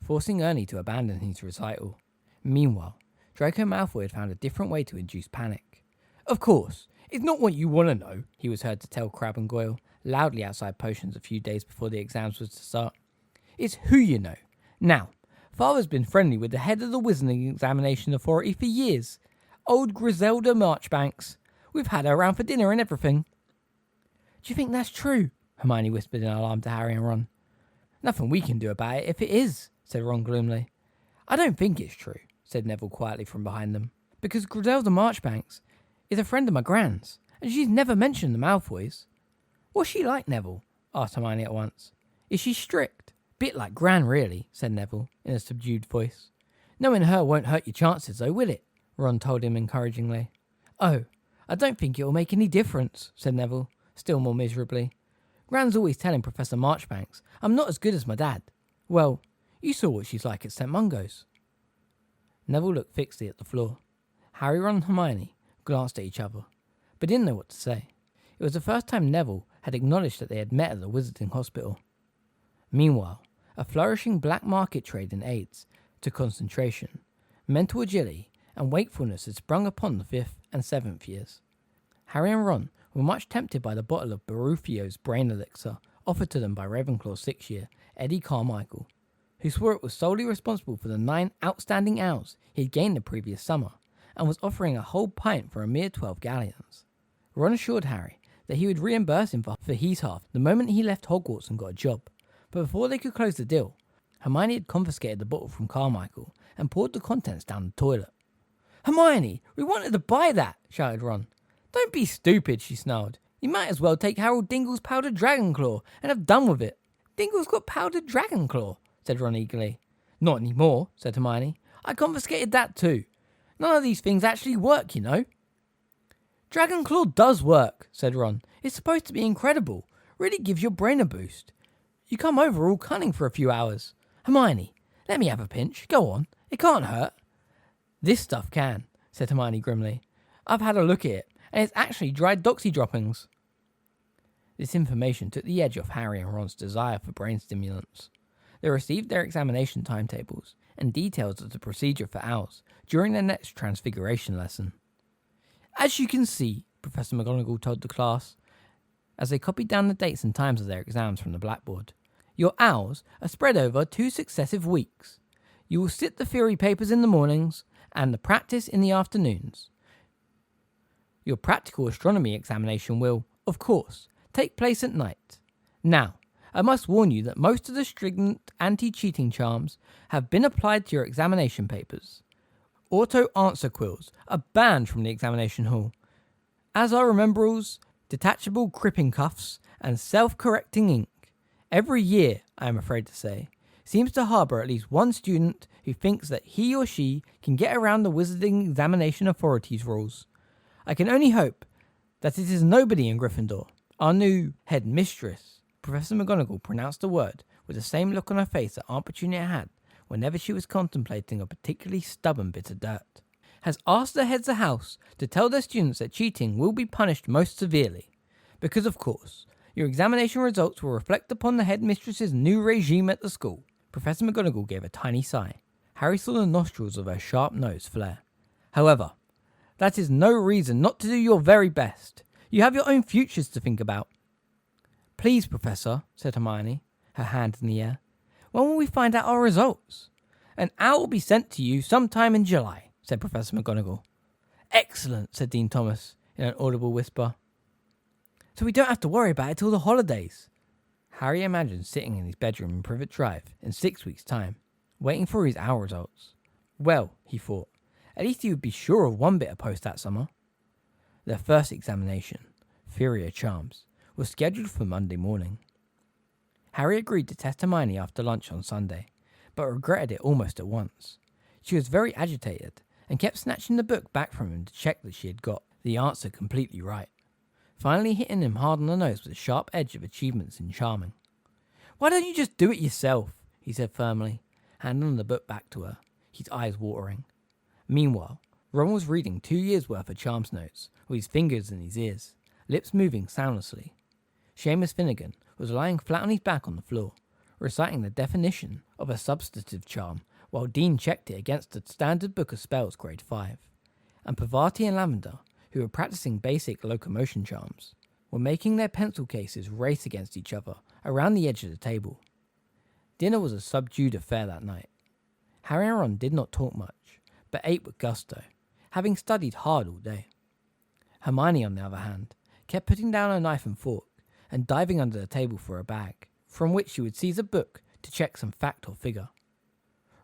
Speaker 2: forcing Ernie to abandon his recital. Meanwhile, Draco Malfoy had found a different way to induce panic. Of course, it's not what you want to know, he was heard to tell Crabbe and Goyle, loudly outside potions a few days before the exams was to start. It's who you know. Now, Father's been friendly with the head of the Wizarding Examination Authority for years. Old Griselda Marchbanks. We've had her around for dinner and everything. Do you think that's true? Hermione whispered in alarm to Harry and Ron. Nothing we can do about it if it is, said Ron gloomily. I don't think it's true, said Neville quietly from behind them, because Griselda Marchbanks is a friend of my Gran's, and she's never mentioned the Malfoys. What's she like, Neville? Asked Hermione at once. Is she strict? Bit like Gran, really, said Neville in a subdued voice. Knowing her won't hurt your chances, though, will it? Ron told him encouragingly. Oh, I don't think it'll make any difference, said Neville, still more miserably. Gran's always telling Professor Marchbanks I'm not as good as my dad. Well, you saw what she's like at St. Mungo's. Neville looked fixedly at the floor. Harry, Ron and Hermione glanced at each other, but didn't know what to say. It was the first time Neville had acknowledged that they had met at the Wizarding Hospital. Meanwhile, a flourishing black market trade in aids to concentration, mental agility, and wakefulness had sprung upon the 5th and 7th years. Harry and Ron were much tempted by the bottle of Baruffio's brain elixir offered to them by Ravenclaw's 6th year, Eddie Carmichael, who swore it was solely responsible for the 9 outstanding owls he had gained the previous summer, and was offering a whole pint for a mere 12 galleons. Ron assured Harry that he would reimburse him for his half the moment he left Hogwarts and got a job, but before they could close the deal, Hermione had confiscated the bottle from Carmichael and poured the contents down the toilet. Hermione, we wanted to buy that, shouted Ron. Don't be stupid, she snarled. You might as well take Harold Dingle's powdered Dragonclaw and have done with it. Dingle's got powdered Dragonclaw, said Ron eagerly. Not anymore, said Hermione. I confiscated that too. None of these things actually work, you know. Dragonclaw does work, said Ron. It's supposed to be incredible. Really gives your brain a boost. You come over all cunning for a few hours. Hermione, let me have a pinch. Go on. It can't hurt. This stuff can, said Hermione grimly. I've had a look at it, and it's actually dried doxy droppings. This information took the edge off Harry and Ron's desire for brain stimulants. They received their examination timetables and details of the procedure for owls during their next transfiguration lesson. As you can see, Professor McGonagall told the class, as they copied down the dates and times of their exams from the blackboard, your owls are spread over 2 successive weeks. You will sit the theory papers in the mornings and the practice in the afternoons. Your practical astronomy examination will, of course, take place at night. Now, I must warn you that most of the stringent anti-cheating charms have been applied to your examination papers. Auto-answer quills are banned from the examination hall, as are remembrals, detachable cripping cuffs, and self-correcting ink. Every year, I am afraid to say, seems to harbour at least one student who thinks that he or she can get around the Wizarding Examination Authority's rules. I can only hope that it is nobody in Gryffindor. Our new head mistress, Professor McGonagall, pronounced the word with the same look on her face that Aunt Petunia had whenever she was contemplating a particularly stubborn bit of dirt, has asked the heads of house to tell their students that cheating will be punished most severely, because of course, your examination results will reflect upon the headmistress's new regime at the school. Professor McGonagall gave a tiny sigh. Harry saw the nostrils of her sharp nose flare. However, that is no reason not to do your very best. You have your own futures to think about. Please, Professor, said Hermione, her hand in the air. When will we find out our results? An owl will be sent to you sometime in July, said Professor McGonagall. Excellent, said Dean Thomas, in an audible whisper. So we don't have to worry about it till the holidays. Harry imagined sitting in his bedroom in Privet Drive in 6 weeks' time, waiting for his owl results. Well, he thought, at least he would be sure of one bit of post that summer. Their first examination, Theory of Charms, was scheduled for Monday morning. Harry agreed to test Hermione after lunch on Sunday, but regretted it almost at once. She was very agitated and kept snatching the book back from him to check that she had got the answer completely right. finally hitting him hard on the nose with the sharp edge of achievements in charming. "Why don't you just do it yourself?" he said firmly, handing the book back to her, his eyes watering. Meanwhile, Ron was reading 2 years' worth of charms notes, with his fingers in his ears, lips moving soundlessly. Seamus Finnegan was lying flat on his back on the floor, reciting the definition of a substantive charm, while Dean checked it against the Standard Book of Spells Grade 5. And Parvati and Lavender, who were practicing basic locomotion charms, were making their pencil cases race against each other around the edge of the table. Dinner was a subdued affair that night. Harry and Ron did not talk much, but ate with gusto, having studied hard all day. Hermione, on the other hand, kept putting down her knife and fork and diving under the table for a bag, from which she would seize a book to check some fact or figure.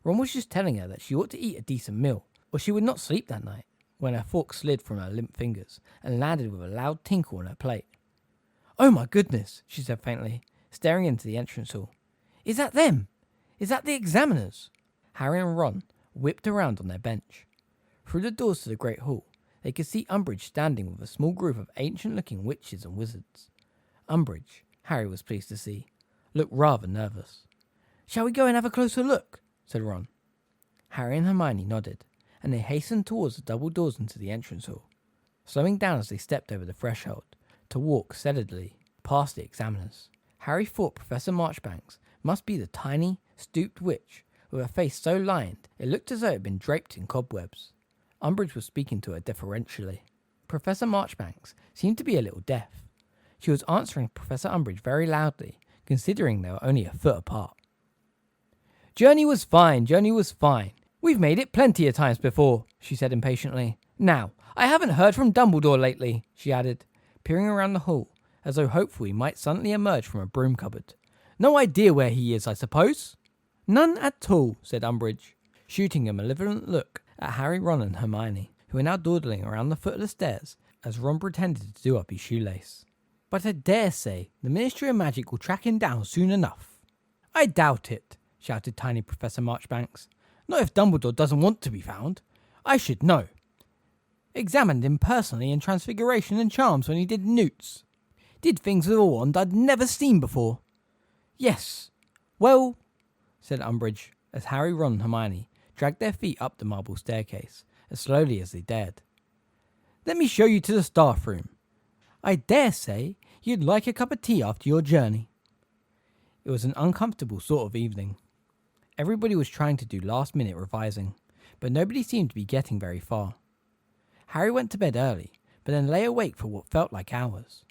Speaker 2: Ron was just telling her that she ought to eat a decent meal, or she would not sleep that night, when her fork slid from her limp fingers and landed with a loud tinkle on her plate. "Oh my goodness," she said faintly, staring into the entrance hall. "Is that them? Is that the examiners?" Harry and Ron whipped around on their bench. Through the doors to the great hall, they could see Umbridge standing with a small group of ancient-looking witches and wizards. Umbridge, Harry was pleased to see, looked rather nervous. "Shall we go and have a closer look?" said Ron. Harry and Hermione nodded, and they hastened towards the double doors into the entrance hall, slowing down as they stepped over the threshold to walk steadily past the examiners. Harry thought Professor Marchbanks must be the tiny, stooped witch with a face so lined it looked as though it had been draped in cobwebs. Umbridge was speaking to her deferentially. Professor Marchbanks seemed to be a little deaf. She was answering Professor Umbridge very loudly, considering they were only a foot apart. Journey was fine. We've made it plenty of times before," she said impatiently. "Now, I haven't heard from Dumbledore lately," she added, peering around the hall, as though hopeful he might suddenly emerge from a broom cupboard. "No idea where he is, I suppose?" "None at all," said Umbridge, shooting a malevolent look at Harry, Ron and Hermione, who were now dawdling around the foot of the stairs as Ron pretended to do up his shoelace. "But I dare say the Ministry of Magic will track him down soon enough." "I doubt it," shouted tiny Professor Marchbanks. "Not if Dumbledore doesn't want to be found. I should know. Examined him personally in Transfiguration and Charms when he did Newts. Did things with a wand I'd never seen before." "Yes. Well," said Umbridge, as Harry, Ron and Hermione dragged their feet up the marble staircase as slowly as they dared. "Let me show you to the staff room. I dare say you'd like a cup of tea after your journey." It was an uncomfortable sort of evening. Everybody was trying to do last-minute revising, but nobody seemed to be getting very far. Harry went to bed early, but then lay awake for what felt like hours.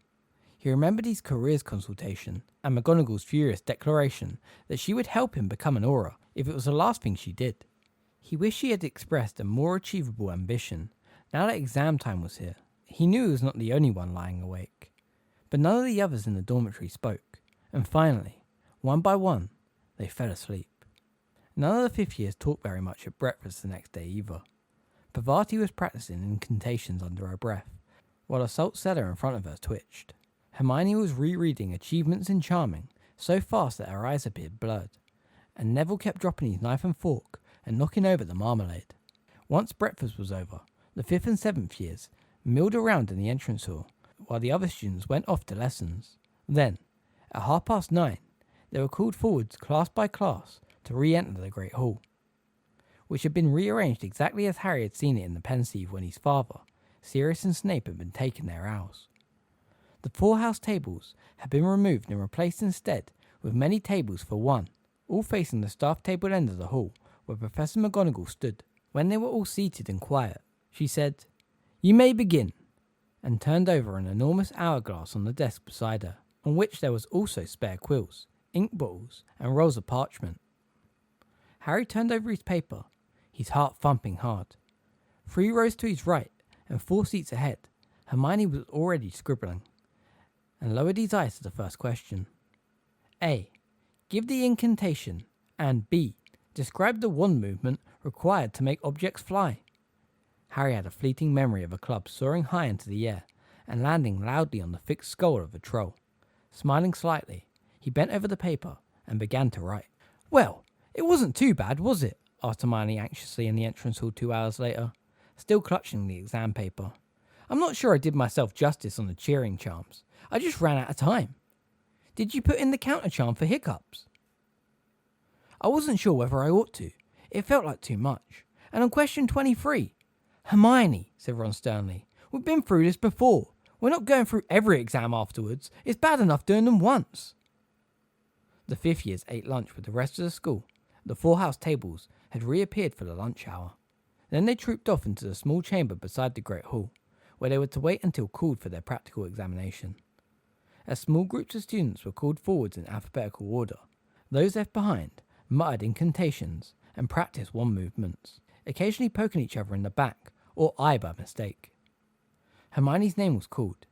Speaker 2: He remembered his careers consultation and McGonagall's furious declaration that she would help him become an Auror if it was the last thing she did. He wished he had expressed a more achievable ambition. Now that exam time was here, he knew he was not the only one lying awake. But none of the others in the dormitory spoke, and finally, one by one, they fell asleep. None of the fifth years talked very much at breakfast the next day either. Parvati was practicing incantations under her breath, while a salt cellar in front of her twitched. Hermione was rereading Achievements in Charming so fast that her eyes appeared blurred, and Neville kept dropping his knife and fork and knocking over the marmalade. Once breakfast was over, the 5th and 7th years milled around in the entrance hall, while the other students went off to lessons. Then, at 9:30, they were called forwards class by class to re-enter the Great Hall, which had been rearranged exactly as Harry had seen it in the Pensieve when his father, Sirius and Snape had been taking their owls. The 4 house tables had been removed and replaced instead with many tables for one, all facing the staff table end of the hall where Professor McGonagall stood. When they were all seated and quiet, she said, "You may begin," and turned over an enormous hourglass on the desk beside her, on which there was also spare quills, ink bottles, and rolls of parchment. Harry turned over his paper, his heart thumping hard. 3 rows to his right, and 4 seats ahead, Hermione was already scribbling, and lowered his eyes to the first question. A. Give the incantation, and B. Describe the wand movement required to make objects fly. Harry had a fleeting memory of a club soaring high into the air and landing loudly on the thick skull of a troll. Smiling slightly, he bent over the paper and began to write. "Well, it wasn't too bad, was it?" asked Hermione anxiously in the entrance hall 2 hours later, still clutching the exam paper. I'm not sure I did myself justice on the cheering charms. I just ran out of time. Did you put in the counter charm for hiccups? I wasn't sure whether I ought to. It felt like too much. And on question 23, Hermione, said Ron sternly, we've been through this before. We're not going through every exam afterwards. It's bad enough doing them once. The fifth years ate lunch with the rest of the school. The 4 house tables had reappeared for the lunch hour. Then they trooped off into the small chamber beside the Great Hall, where they were to wait until called for their practical examination. As small groups of students were called forwards in alphabetical order, those left behind muttered incantations and practiced wand movements, occasionally poking each other in the back or eye by mistake. Hermione's name was called.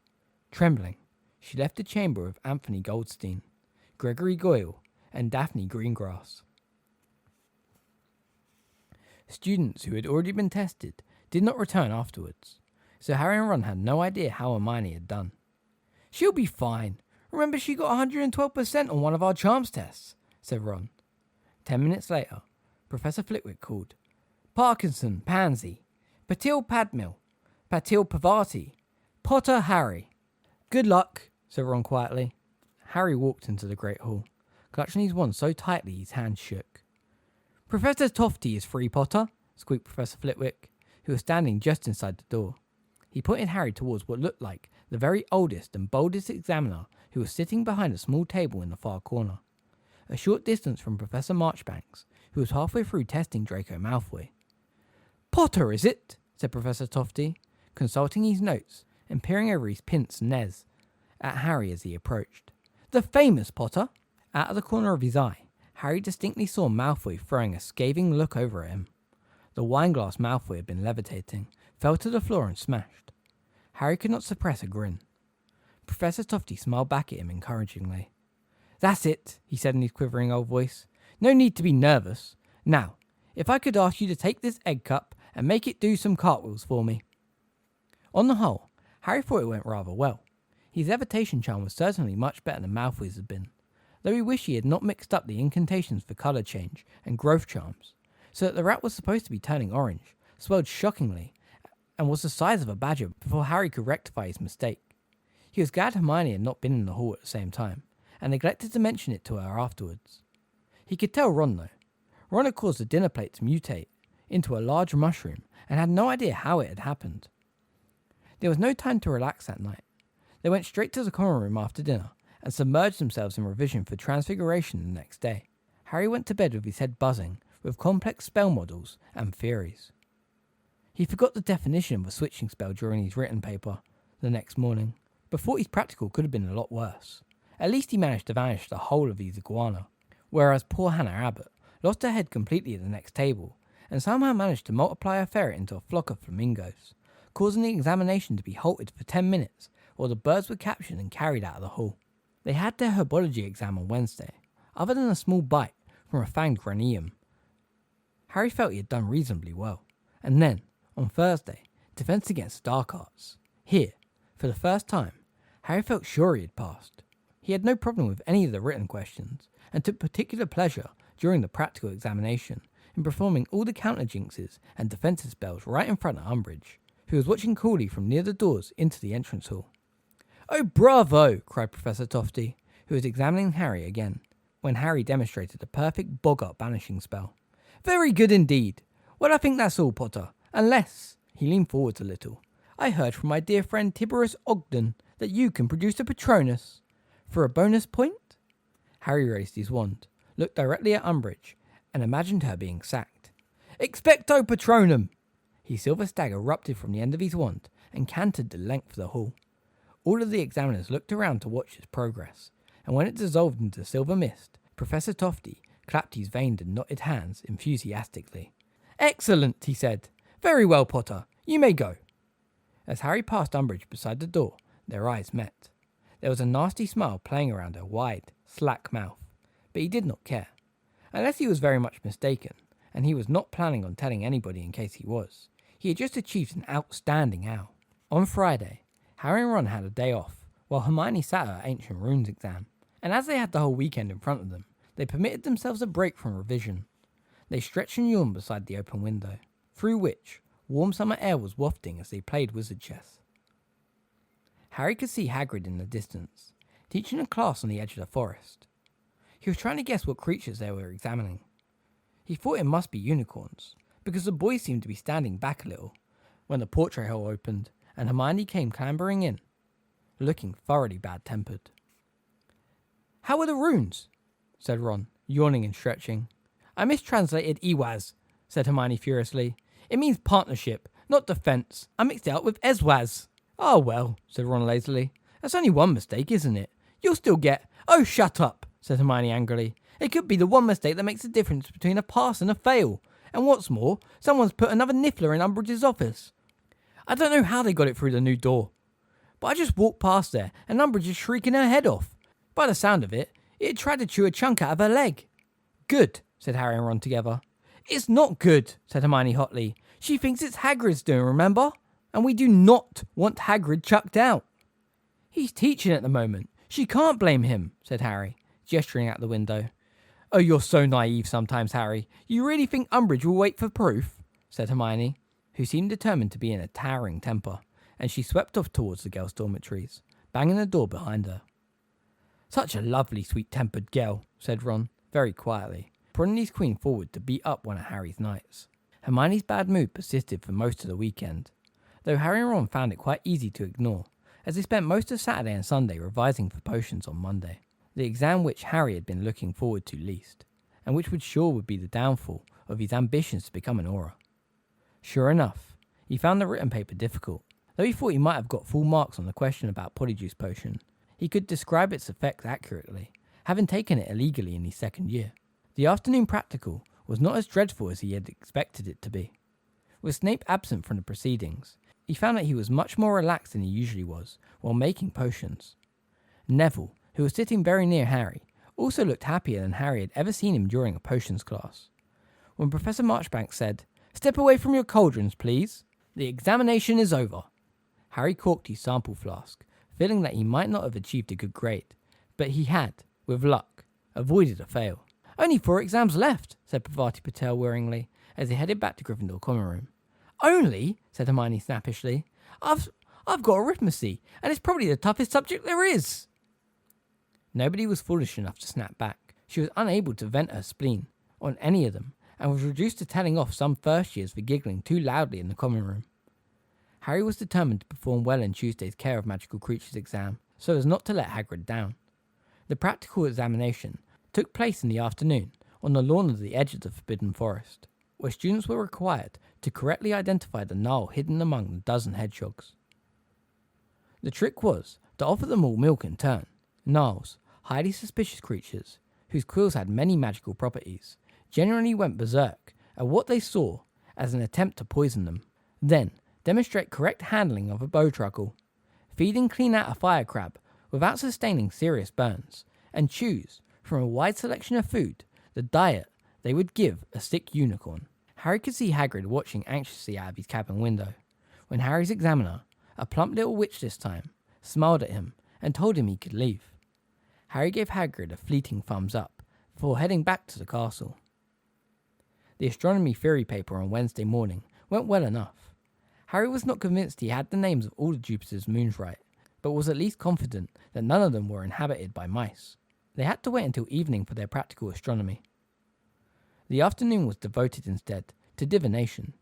Speaker 2: Trembling, she left the chamber with Anthony Goldstein, Gregory Goyle, and Daphne Greengrass. Students who had already been tested did not return afterwards, so Harry and Ron had no idea how Hermione had done. She'll be fine. Remember, she got 112% on one of our charms tests, said Ron. 10 minutes later, Professor Flitwick called. Parkinson, Pansy, Patil Padmil, Patil Pavati, Potter Harry. Good luck, said Ron quietly. Harry walked into the Great Hall, clutching his wand so tightly his hands shook. Professor Tofty is free, Potter, squeaked Professor Flitwick, who was standing just inside the door. He pointed Harry towards what looked like the very oldest and boldest examiner, who was sitting behind a small table in the far corner, a short distance from Professor Marchbanks, who was halfway through testing Draco Malfoy. Potter, is it? Said Professor Tofty, consulting his notes and peering over his pince nez at Harry as he approached. The famous Potter? Out of the corner of his eye, Harry distinctly saw Malfoy throwing a scathing look over at him. The wineglass Malfoy had been levitating fell to the floor and smashed. Harry could not suppress a grin. Professor Tofty smiled back at him encouragingly. That's it, he said in his quivering old voice. No need to be nervous. Now, if I could ask you to take this egg cup and make it do some cartwheels for me. On the whole, Harry thought it went rather well. His levitation charm was certainly much better than Malfoy's had been, though he wished he had not mixed up the incantations for colour change and growth charms, so that the rat was supposed to be turning orange, swelled shockingly, and was the size of a badger before Harry could rectify his mistake. He was glad Hermione had not been in the hall at the same time, and neglected to mention it to her afterwards. He could tell Ron, though. Ron had caused the dinner plate to mutate into a large mushroom, and had no idea how it had happened. There was no time to relax that night. They went straight to the common room after dinner, and submerged themselves in revision for Transfiguration the next day. Harry went to bed with his head buzzing with complex spell models and theories. He forgot the definition of a switching spell during his written paper the next morning, but thought his practical could have been a lot worse. At least he managed to vanish the whole of his iguana, whereas poor Hannah Abbott lost her head completely at the next table, and somehow managed to multiply a ferret into a flock of flamingos, causing the examination to be halted for 10 minutes while the birds were captured and carried out of the hall. They had their herbology exam on Wednesday. Other than a small bite from a fanged granium, Harry felt he had done reasonably well. And then, on Thursday, defence against dark arts. Here, for the first time, Harry felt sure he had passed. He had no problem with any of the written questions, and took particular pleasure during the practical examination in performing all the counter-jinxes and defensive spells right in front of Umbridge, who was watching coolly from near the doors into the entrance hall. Oh, bravo! Cried Professor Tofty, who was examining Harry again, when Harry demonstrated a perfect boggart banishing spell. Very good indeed. Well, I think that's all, Potter. Unless, he leaned forwards a little, I heard from my dear friend Tiberius Ogden that you can produce a Patronus. For a bonus point? Harry raised his wand, looked directly at Umbridge, and imagined her being sacked. Expecto Patronum! His silver stag erupted from the end of his wand and cantered the length of the hall. All of the examiners looked around to watch its progress, and when it dissolved into silver mist, Professor Tofty clapped his veined and knotted hands enthusiastically. Excellent, he said. Very well, Potter. You may go. As Harry passed Umbridge beside the door, their eyes met. There was a nasty smile playing around her wide, slack mouth, but he did not care. Unless he was very much mistaken, and he was not planning on telling anybody in case he was, he had just achieved an outstanding owl. On Friday, Harry and Ron had a day off, while Hermione sat her Ancient Runes exam, and as they had the whole weekend in front of them, they permitted themselves a break from revision. They stretched and yawned beside the open window, through which warm summer air was wafting as they played wizard chess. Harry could see Hagrid in the distance, teaching a class on the edge of the forest. He was trying to guess what creatures they were examining. He thought it must be unicorns, because the boys seemed to be standing back a little when the portrait hole opened and Hermione came clambering in, looking thoroughly bad-tempered. "How are the runes?" said Ron, yawning and stretching. "I mistranslated Ewaz," said Hermione furiously. "It means partnership, not defence. I mixed it up with Ezwaz." "Oh well," said Ron lazily. "That's only one mistake, isn't it? You'll still get—" "Oh, shut up," said Hermione angrily. "It could be the one mistake that makes the difference between a pass and a fail. And what's more, someone's put another niffler in Umbridge's office. I don't know how they got it through the new door, but I just walked past there and Umbridge is shrieking her head off. By the sound of it, it tried to chew a chunk out of her leg." "Good," said Harry and Ron together. "It's not good," said Hermione hotly. "She thinks it's Hagrid's doing, remember? And we do not want Hagrid chucked out." "He's teaching at the moment. She can't blame him," said Harry, gesturing out the window. "Oh, you're so naive sometimes, Harry. You really think Umbridge will wait for proof?" said Hermione, who seemed determined to be in a towering temper, and she swept off towards the girls' dormitories, banging the door behind her. "Such a lovely, sweet-tempered girl," said Ron, very quietly, putting his queen forward to beat up one of Harry's knights. Hermione's bad mood persisted for most of the weekend, though Harry and Ron found it quite easy to ignore, as they spent most of Saturday and Sunday revising for potions on Monday, the exam which Harry had been looking forward to least, and which would be the downfall of his ambitions to become an Auror. Sure enough, he found the written paper difficult. Though he thought he might have got full marks on the question about Polyjuice Potion, he could describe its effects accurately, having taken it illegally in his second year. The afternoon practical was not as dreadful as he had expected it to be. With Snape absent from the proceedings, he found that he was much more relaxed than he usually was while making potions. Neville, who was sitting very near Harry, also looked happier than Harry had ever seen him during a potions class. When Professor Marchbanks said, "Step away from your cauldrons, please. The examination is over," Harry corked his sample flask, feeling that he might not have achieved a good grade, but he had, with luck, avoided a fail. "Only 4 exams left," said Parvati Patel worryingly, as they headed back to Gryffindor Common Room. "Only?" said Hermione snappishly. I've got arithmetic, and it's probably the toughest subject there is." Nobody was foolish enough to snap back. She was unable to vent her spleen on any of them, and was reduced to telling off some first years for giggling too loudly in the common room. Harry was determined to perform well in Tuesday's Care of Magical Creatures exam, so as not to let Hagrid down. The practical examination took place in the afternoon on the lawn at the edge of the Forbidden Forest, where students were required to correctly identify the Gnarl hidden among the dozen hedgehogs. The trick was to offer them all milk in turn. Gnarls, highly suspicious creatures, whose quills had many magical properties, generally went berserk at what they saw as an attempt to poison them. Then, demonstrate correct handling of a bowtruckle, feeding clean out a fire crab without sustaining serious burns, and choose, from a wide selection of food, the diet they would give a sick unicorn. Harry could see Hagrid watching anxiously out of his cabin window, when Harry's examiner, a plump little witch this time, smiled at him and told him he could leave. Harry gave Hagrid a fleeting thumbs up before heading back to the castle. The astronomy theory paper on Wednesday morning went well enough. Harry was not convinced he had the names of all of Jupiter's moons right, but was at least confident that none of them were inhabited by mice. They had to wait until evening for their practical astronomy. The afternoon was devoted instead to divination.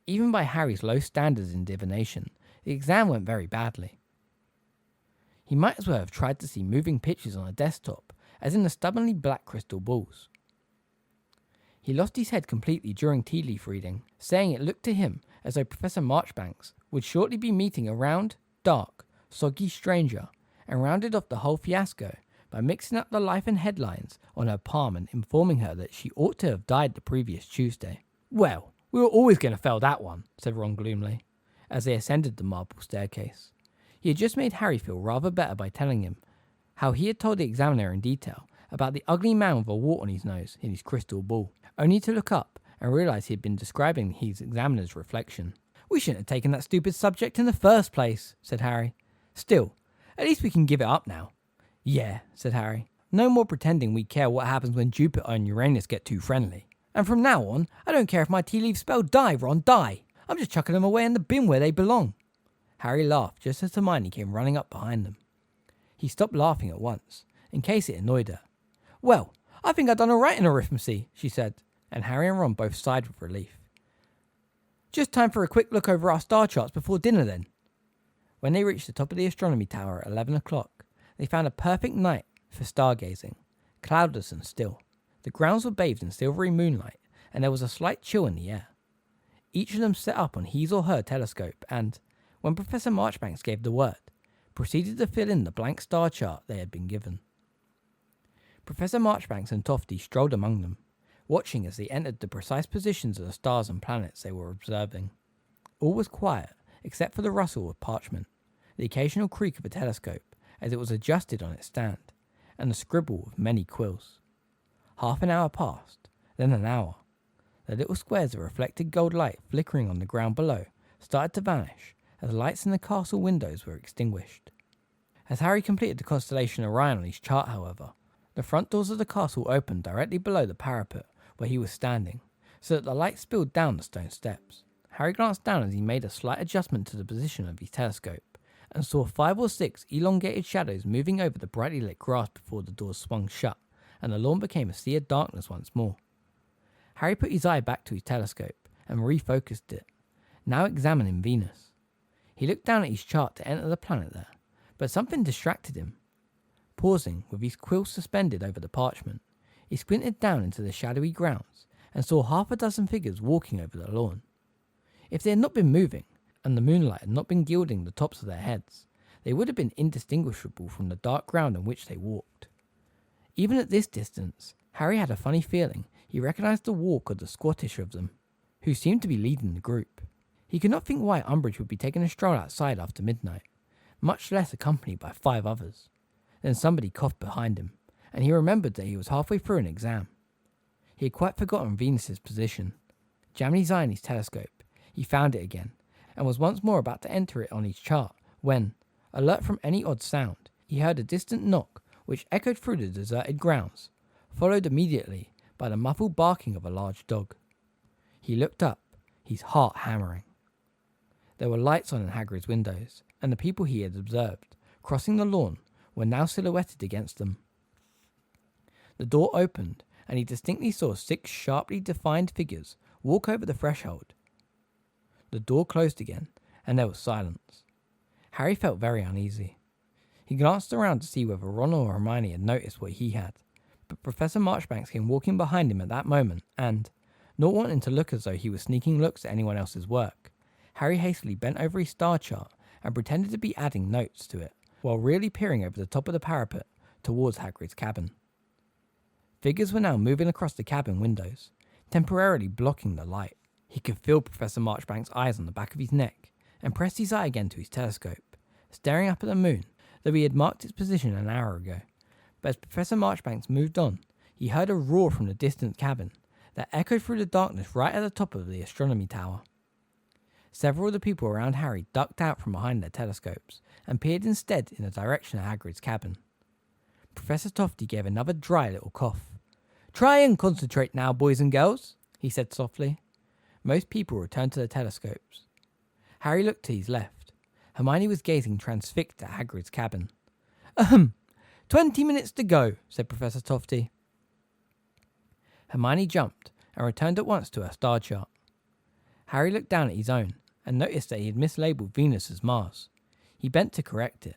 Speaker 2: Even by Harry's low standards in divination, the exam went very badly. He might as well have tried to see moving pictures on a desktop as in the stubbornly black crystal balls. He lost his head completely during tea leaf reading, saying it looked to him as though Professor Marchbanks would shortly be meeting a round, dark, soggy stranger, and rounded off the whole fiasco by mixing up the life and headlines on her palm and informing her that she ought to have died the previous Tuesday. "Well, we were always going to fail that one," said Ron gloomily, as they ascended the marble staircase. He had just made Harry feel rather better by telling him how he had told the examiner in detail about the ugly man with a wart on his nose in his crystal ball, only to look up and realise he had been describing his examiner's reflection. "We shouldn't have taken that stupid subject in the first place," said Harry. "Still, at least we can give it up now." "Yeah," said Harry. "No more pretending we care what happens when Jupiter and Uranus get too friendly. And from now on, I don't care if my tea leaves spell die, Ron, die. I'm just chucking them away in the bin where they belong." Harry laughed just as Hermione came running up behind them. He stopped laughing at once, in case it annoyed her. "Well, I think I've done all right in arithmetic," she said, and Harry and Ron both sighed with relief. "Just time for a quick look over our star charts before dinner then." When they reached the top of the astronomy tower at 11 o'clock, they found a perfect night for stargazing, cloudless and still. The grounds were bathed in silvery moonlight, and there was a slight chill in the air. Each of them set up on his or her telescope and, when Professor Marchbanks gave the word, proceeded to fill in the blank star chart they had been given. Professor Marchbanks and Tofty strolled among them, watching as they entered the precise positions of the stars and planets they were observing. All was quiet, except for the rustle of parchment, the occasional creak of a telescope as it was adjusted on its stand, and the scribble of many quills. Half an hour passed, then an hour. The little squares of reflected gold light flickering on the ground below started to vanish as lights in the castle windows were extinguished. As Harry completed the constellation Orion on his chart, however, the front doors of the castle opened directly below the parapet where he was standing, so that the light spilled down the stone steps. Harry glanced down as he made a slight adjustment to the position of his telescope, and saw 5 or 6 elongated shadows moving over the brightly lit grass before the doors swung shut, and the lawn became a sea of darkness once more. Harry put his eye back to his telescope and refocused it, now examining Venus. He looked down at his chart to enter the planet there, but something distracted him. Pausing, with his quill suspended over the parchment, he squinted down into the shadowy grounds and saw half a dozen figures walking over the lawn. If they had not been moving, and the moonlight had not been gilding the tops of their heads, they would have been indistinguishable from the dark ground on which they walked. Even at this distance, Harry had a funny feeling he recognised the walk of the squattish of them, who seemed to be leading the group. He could not think why Umbridge would be taking a stroll outside after midnight, much less accompanied by 5 others. Then somebody coughed behind him, and he remembered that he was halfway through an exam. He had quite forgotten Venus's position. Jamming his eye in his telescope, he found it again, and was once more about to enter it on his chart, when, alert from any odd sound, he heard a distant knock which echoed through the deserted grounds, followed immediately by the muffled barking of a large dog. He looked up, his heart hammering. There were lights on in Hagrid's windows, and the people he had observed, crossing the lawn, were now silhouetted against them. The door opened, and he distinctly saw 6 sharply defined figures walk over the threshold. The door closed again, and there was silence. Harry felt very uneasy. He glanced around to see whether Ron or Hermione had noticed what he had, but Professor Marchbanks came walking behind him at that moment, and, not wanting to look as though he was sneaking looks at anyone else's work, Harry hastily bent over his star chart and pretended to be adding notes to it, while really peering over the top of the parapet towards Hagrid's cabin. Figures were now moving across the cabin windows, temporarily blocking the light. He could feel Professor Marchbanks' eyes on the back of his neck, and pressed his eye again to his telescope, staring up at the moon, though he had marked its position an hour ago. But as Professor Marchbanks moved on, he heard a roar from the distant cabin that echoed through the darkness right at the top of the astronomy tower. Several of the people around Harry ducked out from behind their telescopes and peered instead in the direction of Hagrid's cabin. Professor Tofty gave another dry little cough. "Try and concentrate now, boys and girls," he said softly. Most people returned to their telescopes. Harry looked to his left. Hermione was gazing transfixed at Hagrid's cabin. 20 minutes to go," said Professor Tofty. Hermione jumped and returned at once to her star chart. Harry looked down at his own and noticed that he had mislabeled Venus as Mars. He bent to correct it.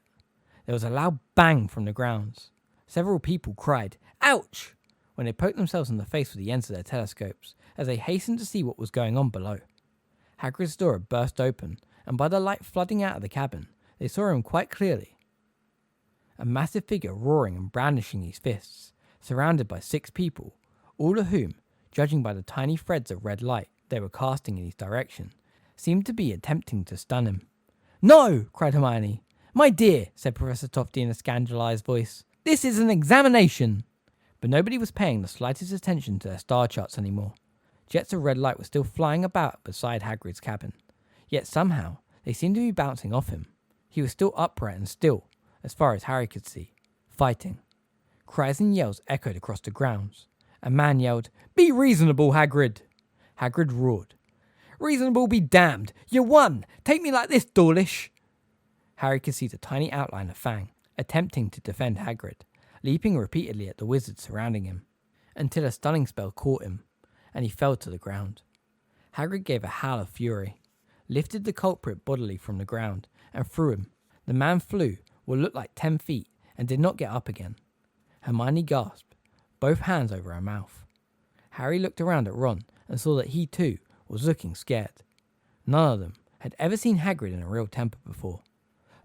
Speaker 2: There was a loud bang from the grounds. Several people cried, "Ouch!" when they poked themselves in the face with the ends of their telescopes, as they hastened to see what was going on below. Hagrid's door had burst open, and by the light flooding out of the cabin, they saw him quite clearly. A massive figure roaring and brandishing his fists, surrounded by 6 people, all of whom, judging by the tiny threads of red light they were casting in his direction, seemed to be attempting to stun him. "No!" cried Hermione. "My dear," said Professor Tofty in a scandalised voice, "this is an examination!" But nobody was paying the slightest attention to their star charts anymore. Jets of red light were still flying about beside Hagrid's cabin, yet somehow they seemed to be bouncing off him. He was still upright and still, as far as Harry could see, fighting. Cries and yells echoed across the grounds. A man yelled, "Be reasonable, Hagrid!" Hagrid roared, "Reasonable be damned! You won! Take me like this, Dawlish!" Harry could see the tiny outline of Fang, attempting to defend Hagrid, leaping repeatedly at the wizards surrounding him, until a stunning spell caught him, and he fell to the ground. Hagrid gave a howl of fury, lifted the culprit bodily from the ground, and threw him. The man flew what looked like 10 feet, and did not get up again. Hermione gasped, both hands over her mouth. Harry looked around at Ron, and saw that he too was looking scared. None of them had ever seen Hagrid in a real temper before.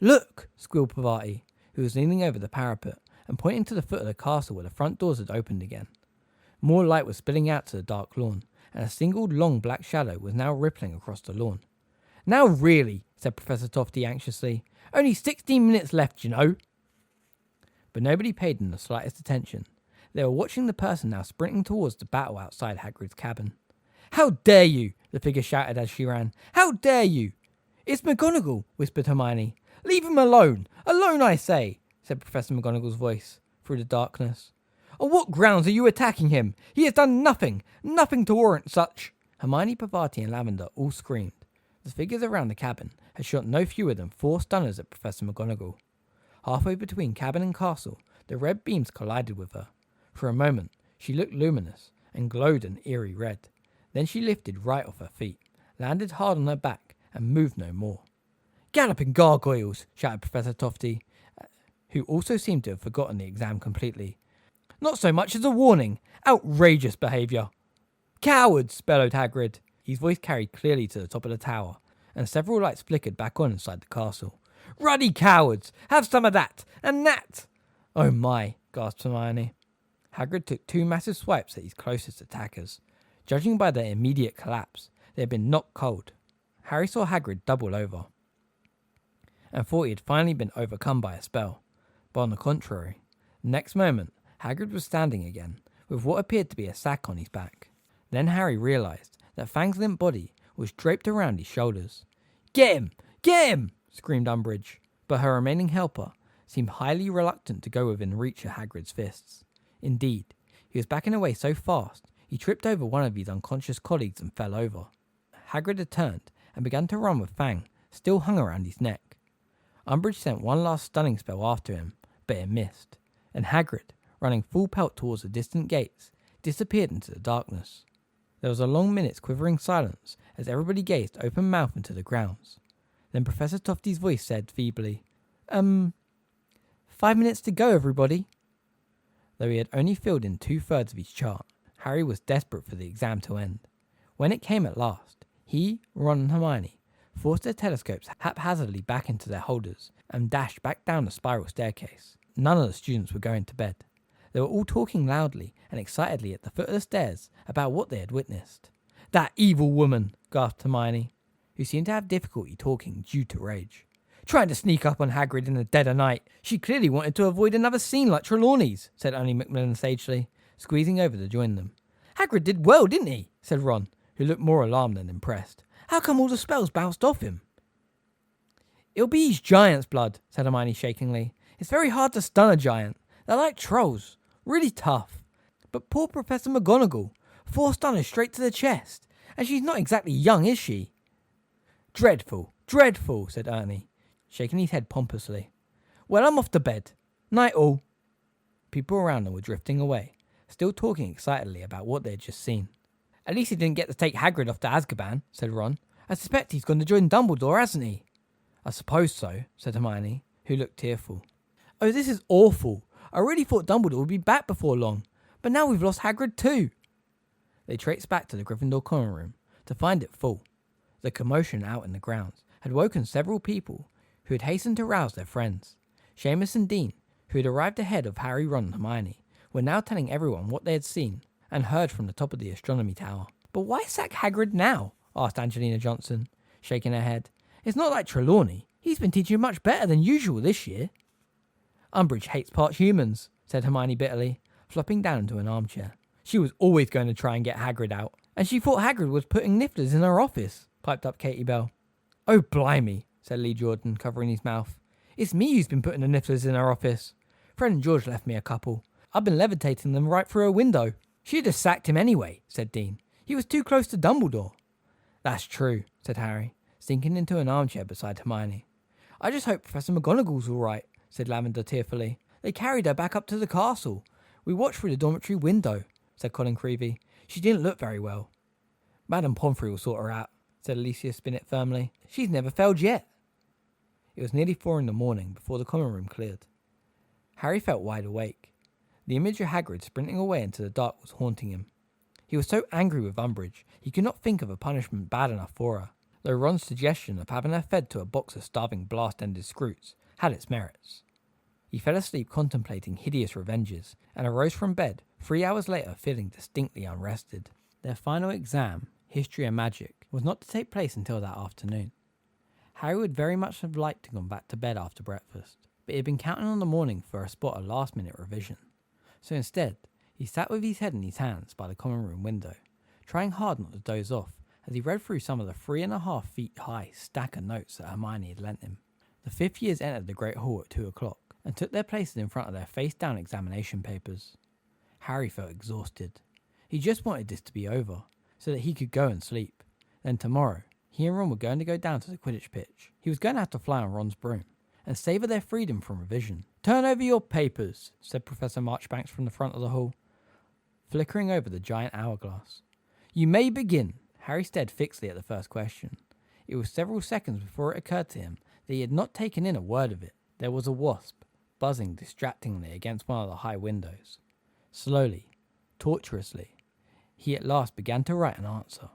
Speaker 2: "Look!" squealed Parvati, who was leaning over the parapet and pointing to the foot of the castle where the front doors had opened again. More light was spilling out to the dark lawn, and a single long black shadow was now rippling across the lawn. "Now really," said Professor Tofty anxiously. "Only 16 minutes left, you know." But nobody paid them the slightest attention. They were watching the person now sprinting towards the battle outside Hagrid's cabin. "How dare you!" the figure shouted as she ran. "How dare you!" "It's McGonagall," whispered Hermione. "Leave him alone! Alone, I say!" said Professor McGonagall's voice through the darkness. "On what grounds are you attacking him? He has done nothing to warrant such." Hermione, Parvati, and Lavender all screamed. The figures around the cabin had shot no fewer than 4 stunners at Professor McGonagall. Halfway between cabin and castle, the red beams collided with her. For a moment, she looked luminous and glowed an eerie red. Then she lifted right off her feet, landed hard on her back, and moved no more. "Galloping gargoyles!" shouted Professor Tofty, who also seemed to have forgotten the exam completely. "Not so much as a warning! Outrageous behaviour!" "Cowards!" bellowed Hagrid. His voice carried clearly to the top of the tower, and several lights flickered back on inside the castle. "Ruddy cowards! Have some of that! And that!" "Oh my!" gasped Hermione. Hagrid took 2 massive swipes at his closest attackers. Judging by their immediate collapse, they had been knocked cold. Harry saw Hagrid double over, and thought he had finally been overcome by a spell. But on the contrary, the next moment, Hagrid was standing again, with what appeared to be a sack on his back. Then Harry realised that Fang's limp body was draped around his shoulders. "Get him! Get him!" screamed Umbridge, but her remaining helper seemed highly reluctant to go within reach of Hagrid's fists. Indeed, he was backing away so fast, he tripped over one of his unconscious colleagues and fell over. Hagrid had turned and began to run with Fang still hung around his neck. Umbridge sent one last stunning spell after him, but it missed, and Hagrid, running full pelt towards the distant gates, disappeared into the darkness. There was a long minute's quivering silence as everybody gazed open-mouthed into the grounds. Then Professor Tofty's voice said feebly, 5 minutes to go, everybody." Though he had only filled in 2/3 of his chart, Harry was desperate for the exam to end. When it came at last, he, Ron and Hermione forced their telescopes haphazardly back into their holders and dashed back down the spiral staircase. None of the students were going to bed. They were all talking loudly and excitedly at the foot of the stairs about what they had witnessed. "That evil woman!" gasped Hermione, who seemed to have difficulty talking due to rage. "Trying to sneak up on Hagrid in the dead of night. She clearly wanted to avoid another scene like Trelawney's," said only Macmillan sagely, squeezing over to join them. "Hagrid did well, didn't he?" said Ron, who looked more alarmed than impressed. "How come all the spells bounced off him?" "It'll be his giant's blood," said Hermione shakingly. "It's very hard to stun a giant. They're like trolls. Really tough. But poor Professor McGonagall. 4 stunners straight to the chest. And she's not exactly young, is she?" "Dreadful, dreadful," said Ernie, shaking his head pompously. "Well, I'm off to bed. Night all." People around them were drifting away, still talking excitedly about what they had just seen. "At least he didn't get to take Hagrid off to Azkaban," said Ron. "I suspect he's gone to join Dumbledore, hasn't he?" "I suppose so," said Hermione, who looked tearful. "Oh, this is awful. I really thought Dumbledore would be back before long, but now we've lost Hagrid too." They traced back to the Gryffindor common room to find it full. The commotion out in the grounds had woken several people who had hastened to rouse their friends. Seamus and Dean, who had arrived ahead of Harry, Ron and Hermione, were now telling everyone what they had seen and heard from the top of the astronomy tower. "But why sack Hagrid now?" asked Angelina Johnson, shaking her head. "It's not like Trelawney. He's been teaching much better than usual this year." "Umbridge hates part humans," said Hermione bitterly, flopping down into an armchair. "She was always going to try and get Hagrid out. And she thought Hagrid was putting nifflers in her office," piped up Katie Bell. "Oh, blimey," said Lee Jordan, covering his mouth. "It's me who's been putting the nifflers in her office. Fred and George left me a couple. I've been levitating them right through a window." "She'd have sacked him anyway," said Dean. "He was too close to Dumbledore." "That's true," said Harry, sinking into an armchair beside Hermione. I just hope Professor McGonagall's all right, said Lavender tearfully. They carried her back up to the castle. We watched through the dormitory window, said Colin Creevy. She didn't look very well. Madame Pomfrey will sort her out, said Alicia Spinnet firmly. She's never failed yet. It was nearly 4 a.m. before the common room cleared. Harry felt wide awake. The image of Hagrid sprinting away into the dark was haunting him. He was so angry with Umbridge, he could not think of a punishment bad enough for her, though Ron's suggestion of having her fed to a box of starving blast-ended Scroots had its merits. He fell asleep contemplating hideous revenges, and arose from bed 3 hours later feeling distinctly unrested. Their final exam, History and Magic, was not to take place until that afternoon. Harry would very much have liked to go back to bed after breakfast, but he had been counting on the morning for a spot of last-minute revision. So instead, he sat with his head in his hands by the common room window, trying hard not to doze off as he read through some of the 3.5 feet high stack of notes that Hermione had lent him. The 5th years entered the Great Hall at 2 o'clock and took their places in front of their face-down examination papers. Harry felt exhausted. He just wanted this to be over, so that he could go and sleep. Then tomorrow, he and Ron were going to go down to the Quidditch pitch. He was going to have to fly on Ron's broom and savour their freedom from revision. Turn over your papers, said Professor Marchbanks from the front of the hall, flickering over the giant hourglass. You may begin. Harry stared fixedly at the first question. It was several seconds before it occurred to him that he had not taken in a word of it. There was a wasp, buzzing distractingly against one of the high windows. Slowly, tortuously, he at last began to write an answer.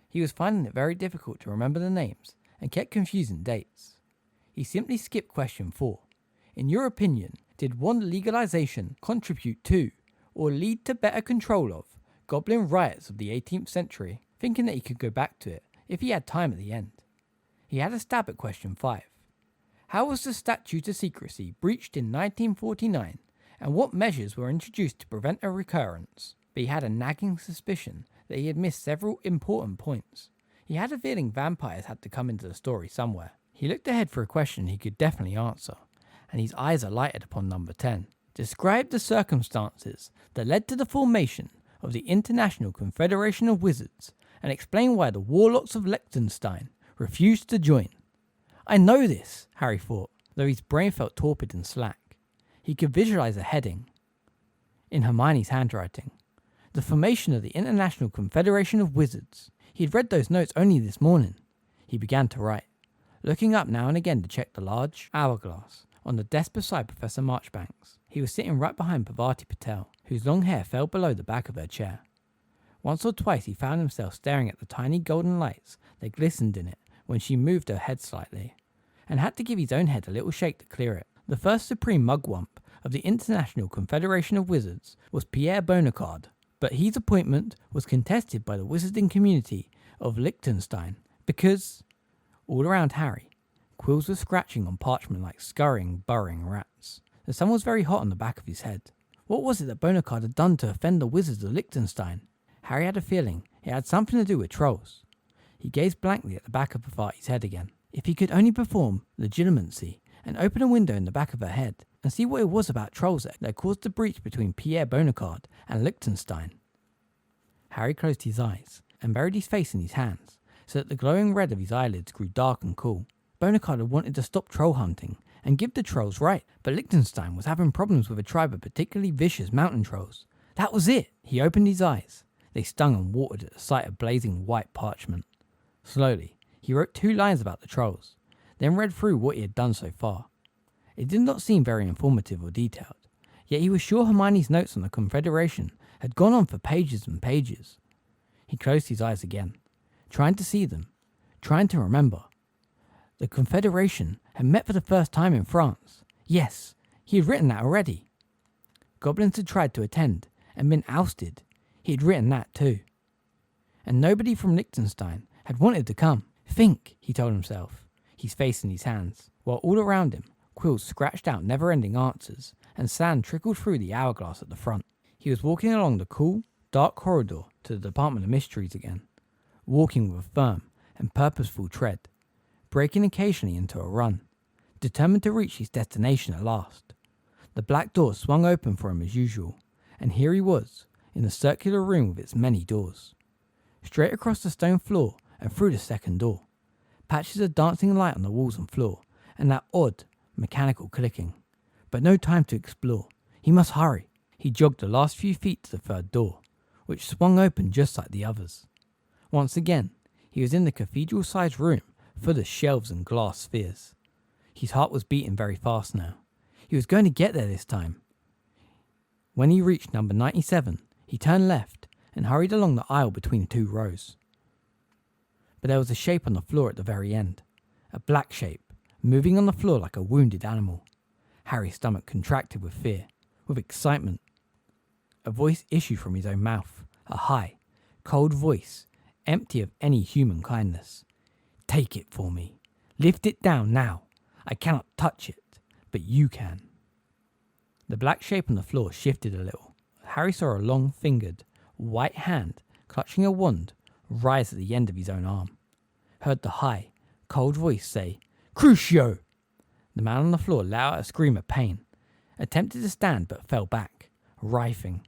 Speaker 2: He was finding it very difficult to remember the names and kept confusing dates. He simply skipped question 4. In your opinion, did wand legalization contribute to, or lead to better control of, goblin riots of the 18th century, thinking that he could go back to it if he had time at the end? He had a stab at question 5. How was the statute of secrecy breached in 1949, and what measures were introduced to prevent a recurrence? But he had a nagging suspicion that he had missed several important points. He had a feeling vampires had to come into the story somewhere. He looked ahead for a question he could definitely answer, and his eyes alighted upon number 10. Describe the circumstances that led to the formation of the International Confederation of Wizards, and explain why the Warlocks of Liechtenstein refused to join. I know this, Harry thought, though his brain felt torpid and slack. He could visualize a heading, in Hermione's handwriting, the formation of the International Confederation of Wizards. He had read those notes only this morning. He began to write, looking up now and again to check the large hourglass on the desk beside Professor Marchbanks. He was sitting right behind Parvati Patel, whose long hair fell below the back of her chair. Once or twice he found himself staring at the tiny golden lights that glistened in it when she moved her head slightly, and had to give his own head a little shake to clear it. The first supreme mugwump of the International Confederation of Wizards was Pierre Bonacard, but his appointment was contested by the wizarding community of Liechtenstein because, all around Harry, quills were scratching on parchment like scurrying, burrowing rats. The sun was very hot on the back of his head. What was it that Bonacard had done to offend the wizards of Liechtenstein? Harry had a feeling it had something to do with trolls. He gazed blankly at the back of Parvati's head again. If he could only perform legitimacy and open a window in the back of her head and see what it was about trolls that caused the breach between Pierre Bonacard and Liechtenstein. Harry closed his eyes and buried his face in his hands so that the glowing red of his eyelids grew dark and cool. Bonacard had wanted to stop troll hunting and give the trolls right, but Liechtenstein was having problems with a tribe of particularly vicious mountain trolls. That was it! He opened his eyes. They stung and watered at the sight of blazing white parchment. Slowly, he wrote 2 lines about the trolls, then read through what he had done so far. It did not seem very informative or detailed, yet he was sure Hermione's notes on the Confederation had gone on for pages and pages. He closed his eyes again, trying to see them, trying to remember. The Confederation had met for the first time in France. Yes, he had written that already. Goblins had tried to attend and been ousted. He had written that too. And nobody from Liechtenstein had wanted to come. Think, he told himself, his face in his hands, while all around him, quills scratched out never-ending answers, and sand trickled through the hourglass at the front. He was walking along the cool, dark corridor to the Department of Mysteries again, walking with a firm and purposeful tread, breaking occasionally into a run, determined to reach his destination at last. The black door swung open for him as usual, and here he was, in the circular room with its many doors. Straight across the stone floor and through the second door. Patches of dancing light on the walls and floor and that odd, mechanical clicking. But no time to explore. He must hurry. He jogged the last few feet to the third door, which swung open just like the others. Once again, he was in the cathedral-sized room full of shelves and glass spheres. His heart was beating very fast now. He was going to get there this time. When he reached number 97, he turned left and hurried along the aisle between 2 rows. But there was a shape on the floor at the very end, a black shape, moving on the floor like a wounded animal. Harry's stomach contracted with fear, with excitement. A voice issued from his own mouth, a high, cold voice, empty of any human kindness. "Take it for me. Lift it down now. I cannot touch it, but you can." The black shape on the floor shifted a little. Harry saw a long-fingered, white hand clutching a wand rise at the end of his own arm. Heard the high, cold voice say, "Crucio!" The man on the floor let out a scream of pain, attempted to stand but fell back, writhing.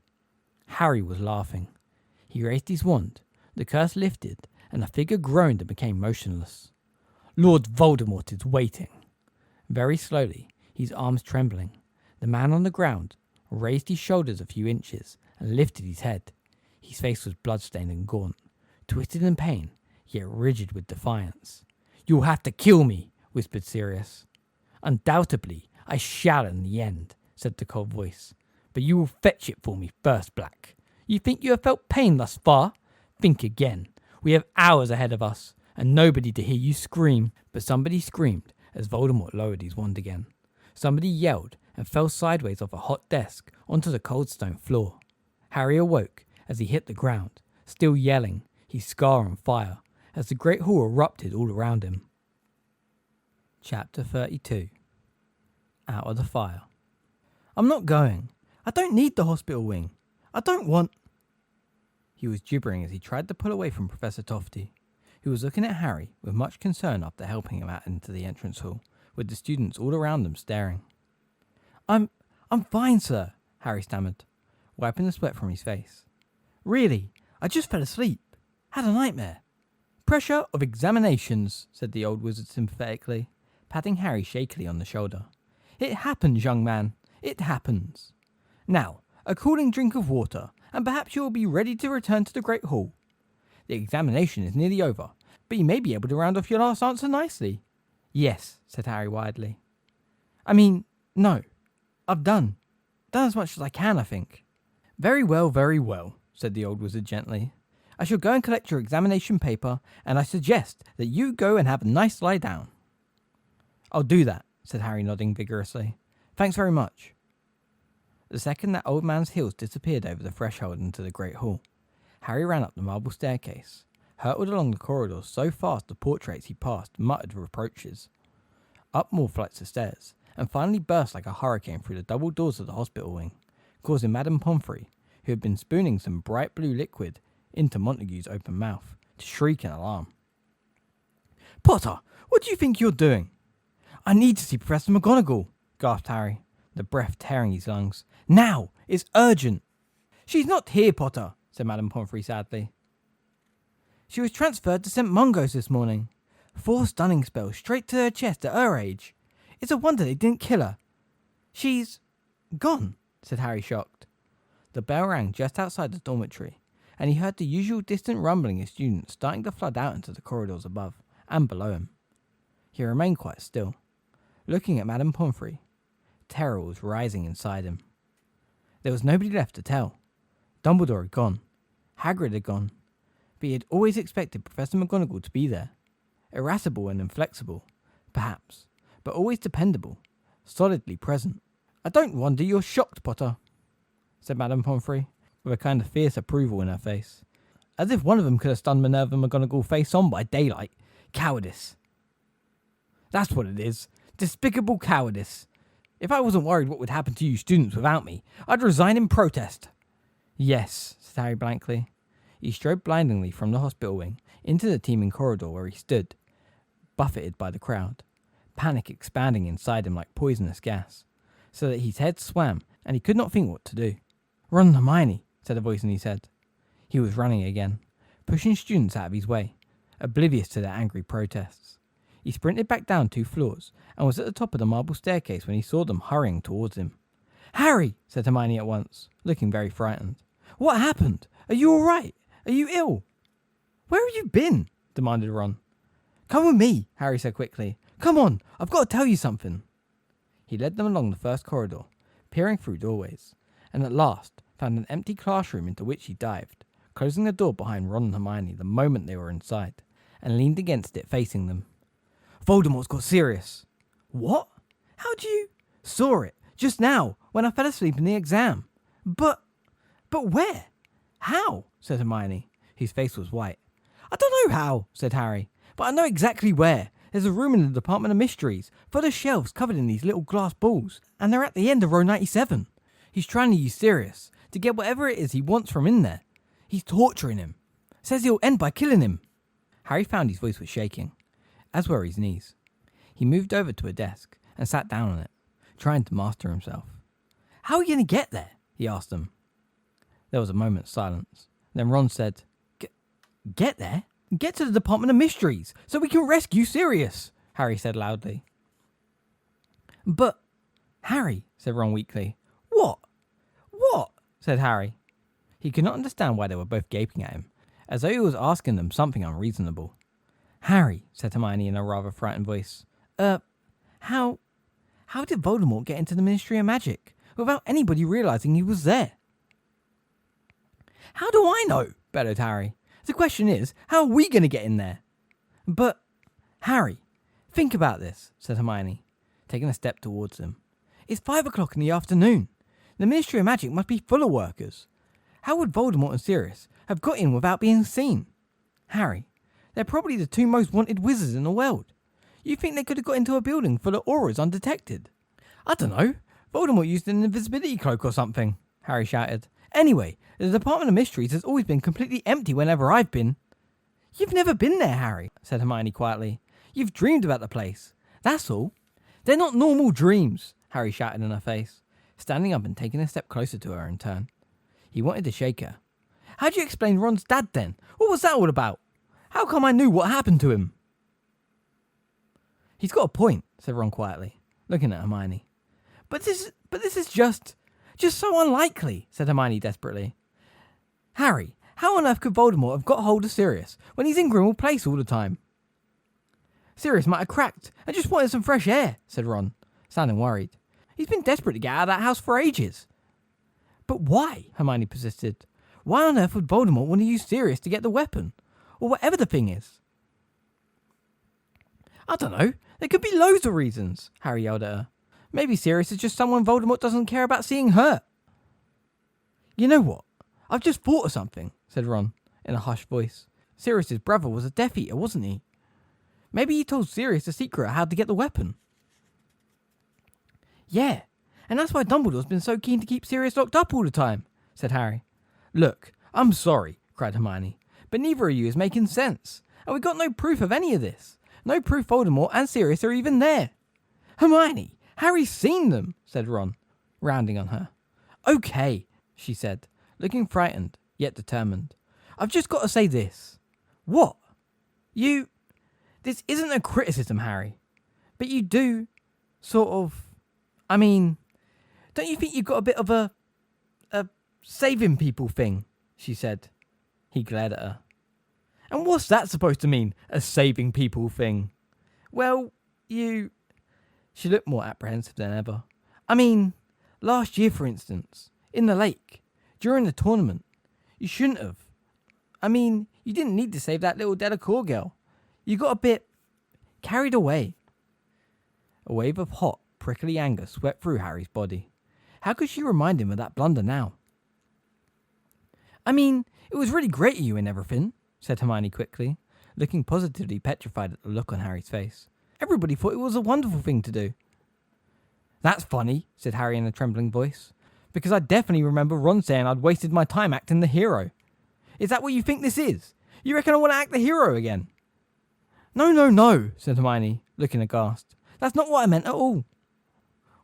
Speaker 2: Harry was laughing. He raised his wand, the curse lifted, and the figure groaned and became motionless. "Lord Voldemort is waiting." Very slowly, his arms trembling, the man on the ground raised his shoulders a few inches and lifted his head. His face was bloodstained and gaunt, twisted in pain, yet rigid with defiance. "You'll have to kill me," whispered Sirius. "Undoubtedly, I shall in the end," said the cold voice. "But you will fetch it for me first, Black. You think you have felt pain thus far? Think again. We have hours ahead of us, and nobody to hear you scream." But somebody screamed as Voldemort lowered his wand again. Somebody yelled and fell sideways off a hot desk onto the cold stone floor. Harry awoke as he hit the ground, still yelling, his scar on fire, as the great hall erupted all around him. Chapter 32. Out of the Fire. "I'm not going. I don't need the hospital wing. I don't want..." He was gibbering as he tried to pull away from Professor Tofty, who was looking at Harry with much concern after helping him out into the entrance hall, with the students all around them staring. I'm fine, sir," Harry stammered, wiping the sweat from his face. "Really, I just fell asleep. Had a nightmare." "Pressure of examinations," said the old wizard sympathetically, patting Harry shakily on the shoulder. "It happens, young man. It happens. Now, a cooling drink of water, and perhaps you will be ready to return to the Great Hall. The examination is nearly over, but you may be able to round off your last answer nicely." "Yes," said Harry widely. "I mean, no. I've done as much as I can, I think." Very well, said the old wizard gently. "I shall go and collect your examination paper, and I suggest that you go and have a nice lie down." "I'll do that," said Harry, nodding vigorously. "Thanks very much." The second that old man's heels disappeared over the threshold into the Great Hall, Harry ran up the marble staircase, hurtled along the corridors so fast the portraits he passed muttered reproaches, up more flights of stairs, and finally burst like a hurricane through the double doors of the hospital wing, causing Madame Pomfrey, who had been spooning some bright blue liquid into Montague's open mouth, to shriek in alarm. "Potter, what do you think you're doing?" "I need to see Professor McGonagall," gasped Harry, the breath tearing his lungs. "Now! It's urgent!" "She's not here, Potter," said Madame Pomfrey sadly. "She was transferred to St. Mungo's this morning. 4 stunning spells straight to her chest at her age. It's a wonder they didn't kill her. She's gone," said Harry, shocked. The bell rang just outside the dormitory, and he heard the usual distant rumbling of students starting to flood out into the corridors above and below him. He remained quite still, looking at Madame Pomfrey. Terror was rising inside him. There was nobody left to tell. Dumbledore had gone. Hagrid had gone. But he had always expected Professor McGonagall to be there. Irascible and inflexible, perhaps, but always dependable, solidly present. "I don't wonder you're shocked, Potter," said Madame Pomfrey, with a kind of fierce approval in her face. "As if one of them could have stunned Minerva McGonagall face on by daylight. Cowardice. That's what it is. Despicable cowardice. If I wasn't worried what would happen to you students without me, I'd resign in protest." "Yes," said Harry blankly. He strode blindingly from the hospital wing into the teeming corridor where he stood, buffeted by the crowd, panic expanding inside him like poisonous gas, so that his head swam and he could not think what to do. "Run, Hermione," said a voice in his head. He was running again, pushing students out of his way, oblivious to their angry protests. He sprinted back down 2 floors and was at the top of the marble staircase when he saw them hurrying towards him. "Harry," said Hermione at once, looking very frightened. "What happened? Are you all right? Are you ill?" "Where have you been?" demanded Ron. "Come with me," Harry said quickly. "Come on, I've got to tell you something." He led them along the first corridor, peering through doorways, and at last found an empty classroom into which he dived, closing the door behind Ron and Hermione the moment they were inside, and leaned against it facing them. "Voldemort's got Sirius." "What? How'd you—" "Saw it, just now, when I fell asleep in the exam." But where? How?" said Hermione, whose face was white. "I don't know how," said Harry, "but I know exactly where. There's a room in the Department of Mysteries, full of shelves covered in these little glass balls, and they're at the end of row 97. He's trying to use Sirius to get whatever it is he wants from in there. He's torturing him. Says he'll end by killing him." Harry found his voice was shaking, as were his knees. He moved over to a desk and sat down on it, trying to master himself. "How are you going to get there?" he asked them. There was a moment's silence. Then Ron said, Get there? Get to the Department of Mysteries, so we can rescue Sirius," Harry said loudly. "But, Harry," said Ron weakly. What? What?" said Harry. He could not understand why they were both gaping at him, as though he was asking them something unreasonable. "Harry," said Hermione in a rather frightened voice. How did Voldemort get into the Ministry of Magic without anybody realizing he was there?" "How do I know?" bellowed Harry. "The question is, how are we going to get in there?" "But, Harry, think about this," said Hermione, taking a step towards him. "It's 5 o'clock in the afternoon. The Ministry of Magic must be full of workers. How would Voldemort and Sirius have got in without being seen? Harry, they're probably the 2 most wanted wizards in the world. You think they could have got into a building full of auras undetected?" "I don't know. Voldemort used an invisibility cloak or something," Harry shouted. "Anyway, the Department of Mysteries has always been completely empty whenever I've been." "You've never been there, Harry," said Hermione quietly. "You've dreamed about the place. That's all." "They're not normal dreams," Harry shouted in her face, standing up and taking a step closer to her in turn. He wanted to shake her. "How do you explain Ron's dad then? What was that all about? How come I knew what happened to him?" "He's got a point," said Ron quietly, looking at Hermione. But this is just so unlikely," said Hermione desperately. "Harry, how on earth could Voldemort have got hold of Sirius when he's in Grimmauld Place all the time?" "Sirius might have cracked and just wanted some fresh air," said Ron, sounding worried. "He's been desperate to get out of that house for ages." "But why?" Hermione persisted. "Why on earth would Voldemort want to use Sirius to get the weapon? Or whatever the thing is?" "I don't know. There could be loads of reasons," Harry yelled at her. "Maybe Sirius is just someone Voldemort doesn't care about seeing hurt." "You know what? I've just thought of something," said Ron, in a hushed voice. "Sirius's brother was a Death Eater, wasn't he? Maybe he told Sirius the secret of how to get the weapon." "Yeah, and that's why Dumbledore's been so keen to keep Sirius locked up all the time," said Harry. "Look, I'm sorry," cried Hermione, "but neither of you is making sense, and we've got no proof of any of this. No proof Voldemort and Sirius are even there." "Hermione, Harry's seen them," said Ron, rounding on her. "Okay," she said, looking frightened, yet determined. "I've just got to say this." "What?" This isn't a criticism, Harry, but you do, sort of, don't you think you've got a bit of a saving people thing?" she said. He glared at her. "And what's that supposed to mean, a saving people thing?" "Well, She looked more apprehensive than ever. Last year, for instance, in the lake, during the tournament, you shouldn't have. You didn't need to save that little Delacour girl. You got a bit carried away." A wave of hot, prickly anger swept through Harry's body. How could she remind him of that blunder now? "It was really great of you and everything," said Hermione quickly, looking positively petrified at the look on Harry's face. "Everybody thought it was a wonderful thing to do." "That's funny," said Harry in a trembling voice, "because I definitely remember Ron saying I'd wasted my time acting the hero. Is that what you think this is? You reckon I want to act the hero again?" No, said Hermione, looking aghast. "That's not what I meant at all."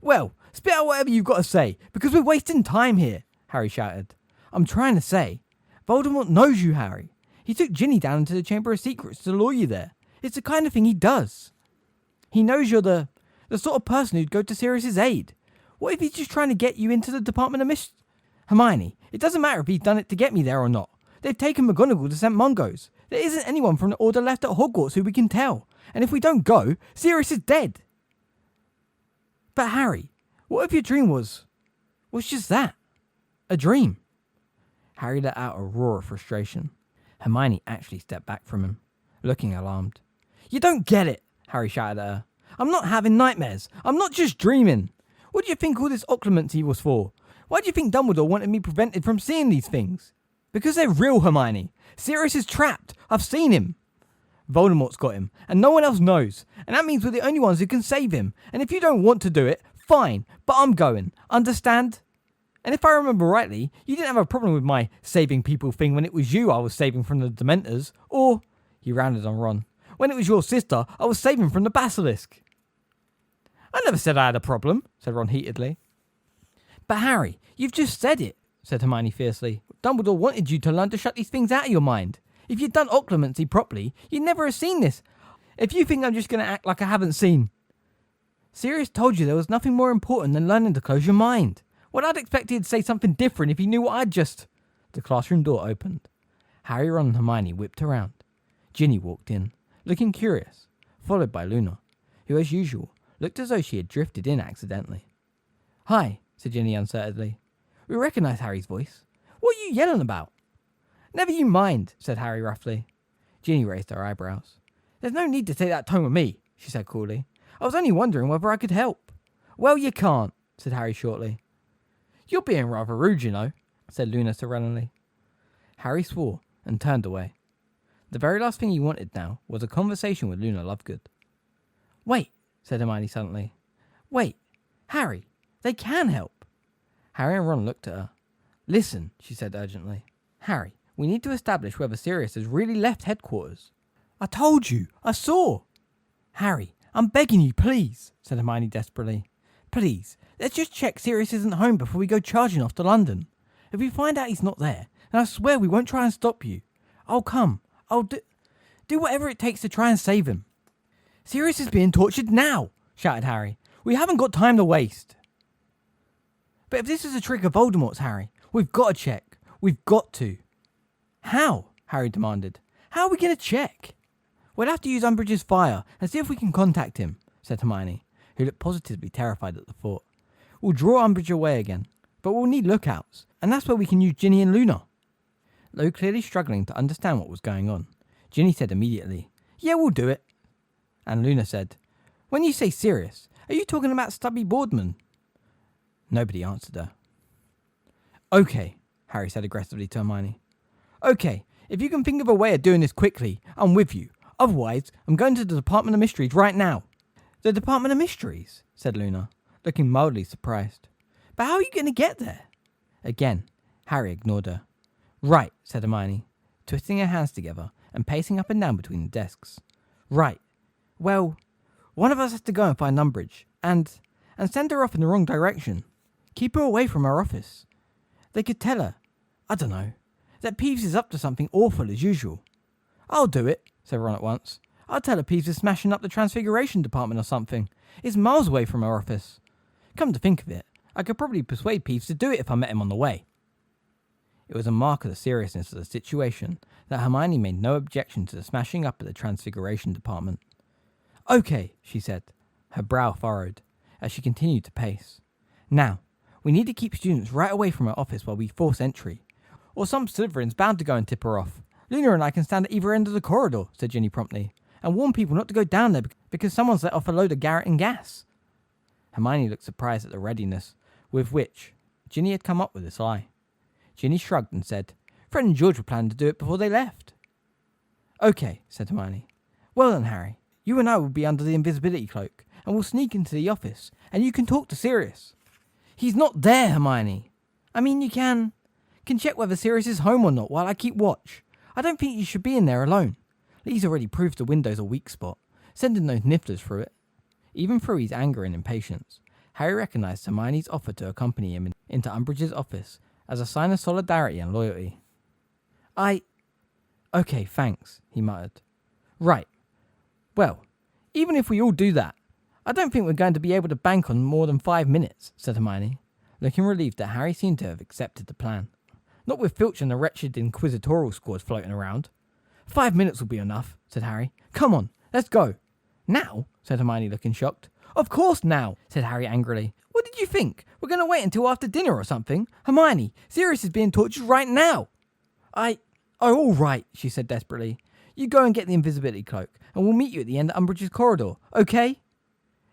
Speaker 2: "Well, spit out whatever you've got to say, because we're wasting time here," Harry shouted. "I'm trying to say, Voldemort knows you, Harry. He took Ginny down into the Chamber of Secrets to lure you there. It's the kind of thing he does." He knows you're the sort of person who'd go to Sirius's aid. What if he's just trying to get you into the Department of Hermione, it doesn't matter if he's done it to get me there or not. They've taken McGonagall to St. Mungo's. There isn't anyone from the Order left at Hogwarts who we can tell. And if we don't go, Sirius is dead. But Harry, what if your dream was just that? A dream? Harry let out a roar of frustration. Hermione actually stepped back from him, looking alarmed. You don't get it, Harry shouted at her. I'm not having nightmares. I'm not just dreaming. What do you think all this occlumency was for? Why do you think Dumbledore wanted me prevented from seeing these things? Because they're real, Hermione. Sirius is trapped. I've seen him. Voldemort's got him, and no one else knows. And that means we're the only ones who can save him. And if you don't want to do it, fine. But I'm going. Understand? And if I remember rightly, you didn't have a problem with my saving people thing when it was you I was saving from the Dementors. Or, he rounded on Ron, when it was your sister I was saving from the Basilisk. I never said I had a problem, said Ron heatedly. But Harry, you've just said it, said Hermione fiercely. Dumbledore wanted you to learn to shut these things out of your mind. If you'd done occlumency properly, you'd never have seen this. If you think I'm just going to act like I haven't seen. Sirius told you there was nothing more important than learning to close your mind. Well, I'd expect he'd say something different if he knew what I'd just... The classroom door opened. Harry, Ron and Hermione whipped around. Ginny walked in, looking curious, followed by Luna, who, as usual, looked as though she had drifted in accidentally. Hi, said Ginny uncertainly. We recognise Harry's voice. What are you yelling about? Never you mind, said Harry roughly. Ginny raised her eyebrows. There's no need to take that tone with me, she said coolly. I was only wondering whether I could help. Well, you can't, said Harry shortly. You're being rather rude, you know, said Luna serenely. Harry swore and turned away. The very last thing he wanted now was a conversation with Luna Lovegood. Wait, said Hermione suddenly. Wait, Harry, they can help. Harry and Ron looked at her. Listen, she said urgently. Harry, we need to establish whether Sirius has really left headquarters. I told you, I saw. Harry, I'm begging you, please, said Hermione desperately. Please, let's just check Sirius isn't home before we go charging off to London. If we find out he's not there, then I swear we won't try and stop you. I'll come. I'll do whatever it takes to try and save him. Sirius is being tortured now, shouted Harry. We haven't got time to waste. But if this is a trick of Voldemort's, Harry, we've got to check. We've got to. How? Harry demanded. How are we going to check? We'll have to use Umbridge's fire and see if we can contact him, said Hermione, who looked positively terrified at the thought. We'll draw Umbridge away again, but we'll need lookouts, and that's where we can use Ginny and Luna. Though clearly struggling to understand what was going on, Ginny said immediately, Yeah, we'll do it. And Luna said, When you say Sirius, are you talking about Stubby Boardman? Nobody answered her. Okay, Harry said aggressively to Hermione. Okay, if you can think of a way of doing this quickly, I'm with you. Otherwise, I'm going to the Department of Mysteries right now. The Department of Mysteries, said Luna, looking mildly surprised. But how are you going to get there? Again, Harry ignored her. Right, said Hermione, twisting her hands together and pacing up and down between the desks. Right. Well, one of us has to go and find Umbridge and send her off in the wrong direction. Keep her away from our office. They could tell her, I don't know, that Peeves is up to something awful as usual. I'll do it, said Ron at once. I'll tell her Peeves is smashing up the Transfiguration department or something. It's miles away from our office. Come to think of it, I could probably persuade Peeves to do it if I met him on the way. It was a mark of the seriousness of the situation that Hermione made no objection to the smashing up of the Transfiguration department. Okay, she said, her brow furrowed, as she continued to pace. Now, we need to keep students right away from our office while we force entry, or some Slytherin's bound to go and tip her off. Luna and I can stand at either end of the corridor, said Ginny promptly, and warn people not to go down there because someone's let off a load of Garrett gas. Hermione looked surprised at the readiness with which Ginny had come up with this lie. Ginny shrugged and said, Fred and George were planning to do it before they left. Okay, said Hermione. Well then, Harry, you and I will be under the invisibility cloak, and we'll sneak into the office, and you can talk to Sirius. He's not there, Hermione. I mean, you can check whether Sirius is home or not while I keep watch. I don't think you should be in there alone. Lee's already proved the window's a weak spot, sending those nifflers through it. Even through his anger and impatience, Harry recognised Hermione's offer to accompany him into Umbridge's office as a sign of solidarity and loyalty. Okay, thanks, he muttered. Right. Well, even if we all do that, I don't think we're going to be able to bank on more than 5 minutes, said Hermione, looking relieved that Harry seemed to have accepted the plan. Not with Filch and the wretched inquisitorial squad floating around. 5 minutes will be enough, said Harry. Come on, let's go. Now? Said Hermione, looking shocked. Of course now, said Harry angrily. What did you think? We're going to wait until after dinner or something? Hermione, Sirius is being tortured right now. Oh, all right, she said desperately. You go and get the invisibility cloak, and we'll meet you at the end of Umbridge's corridor, okay?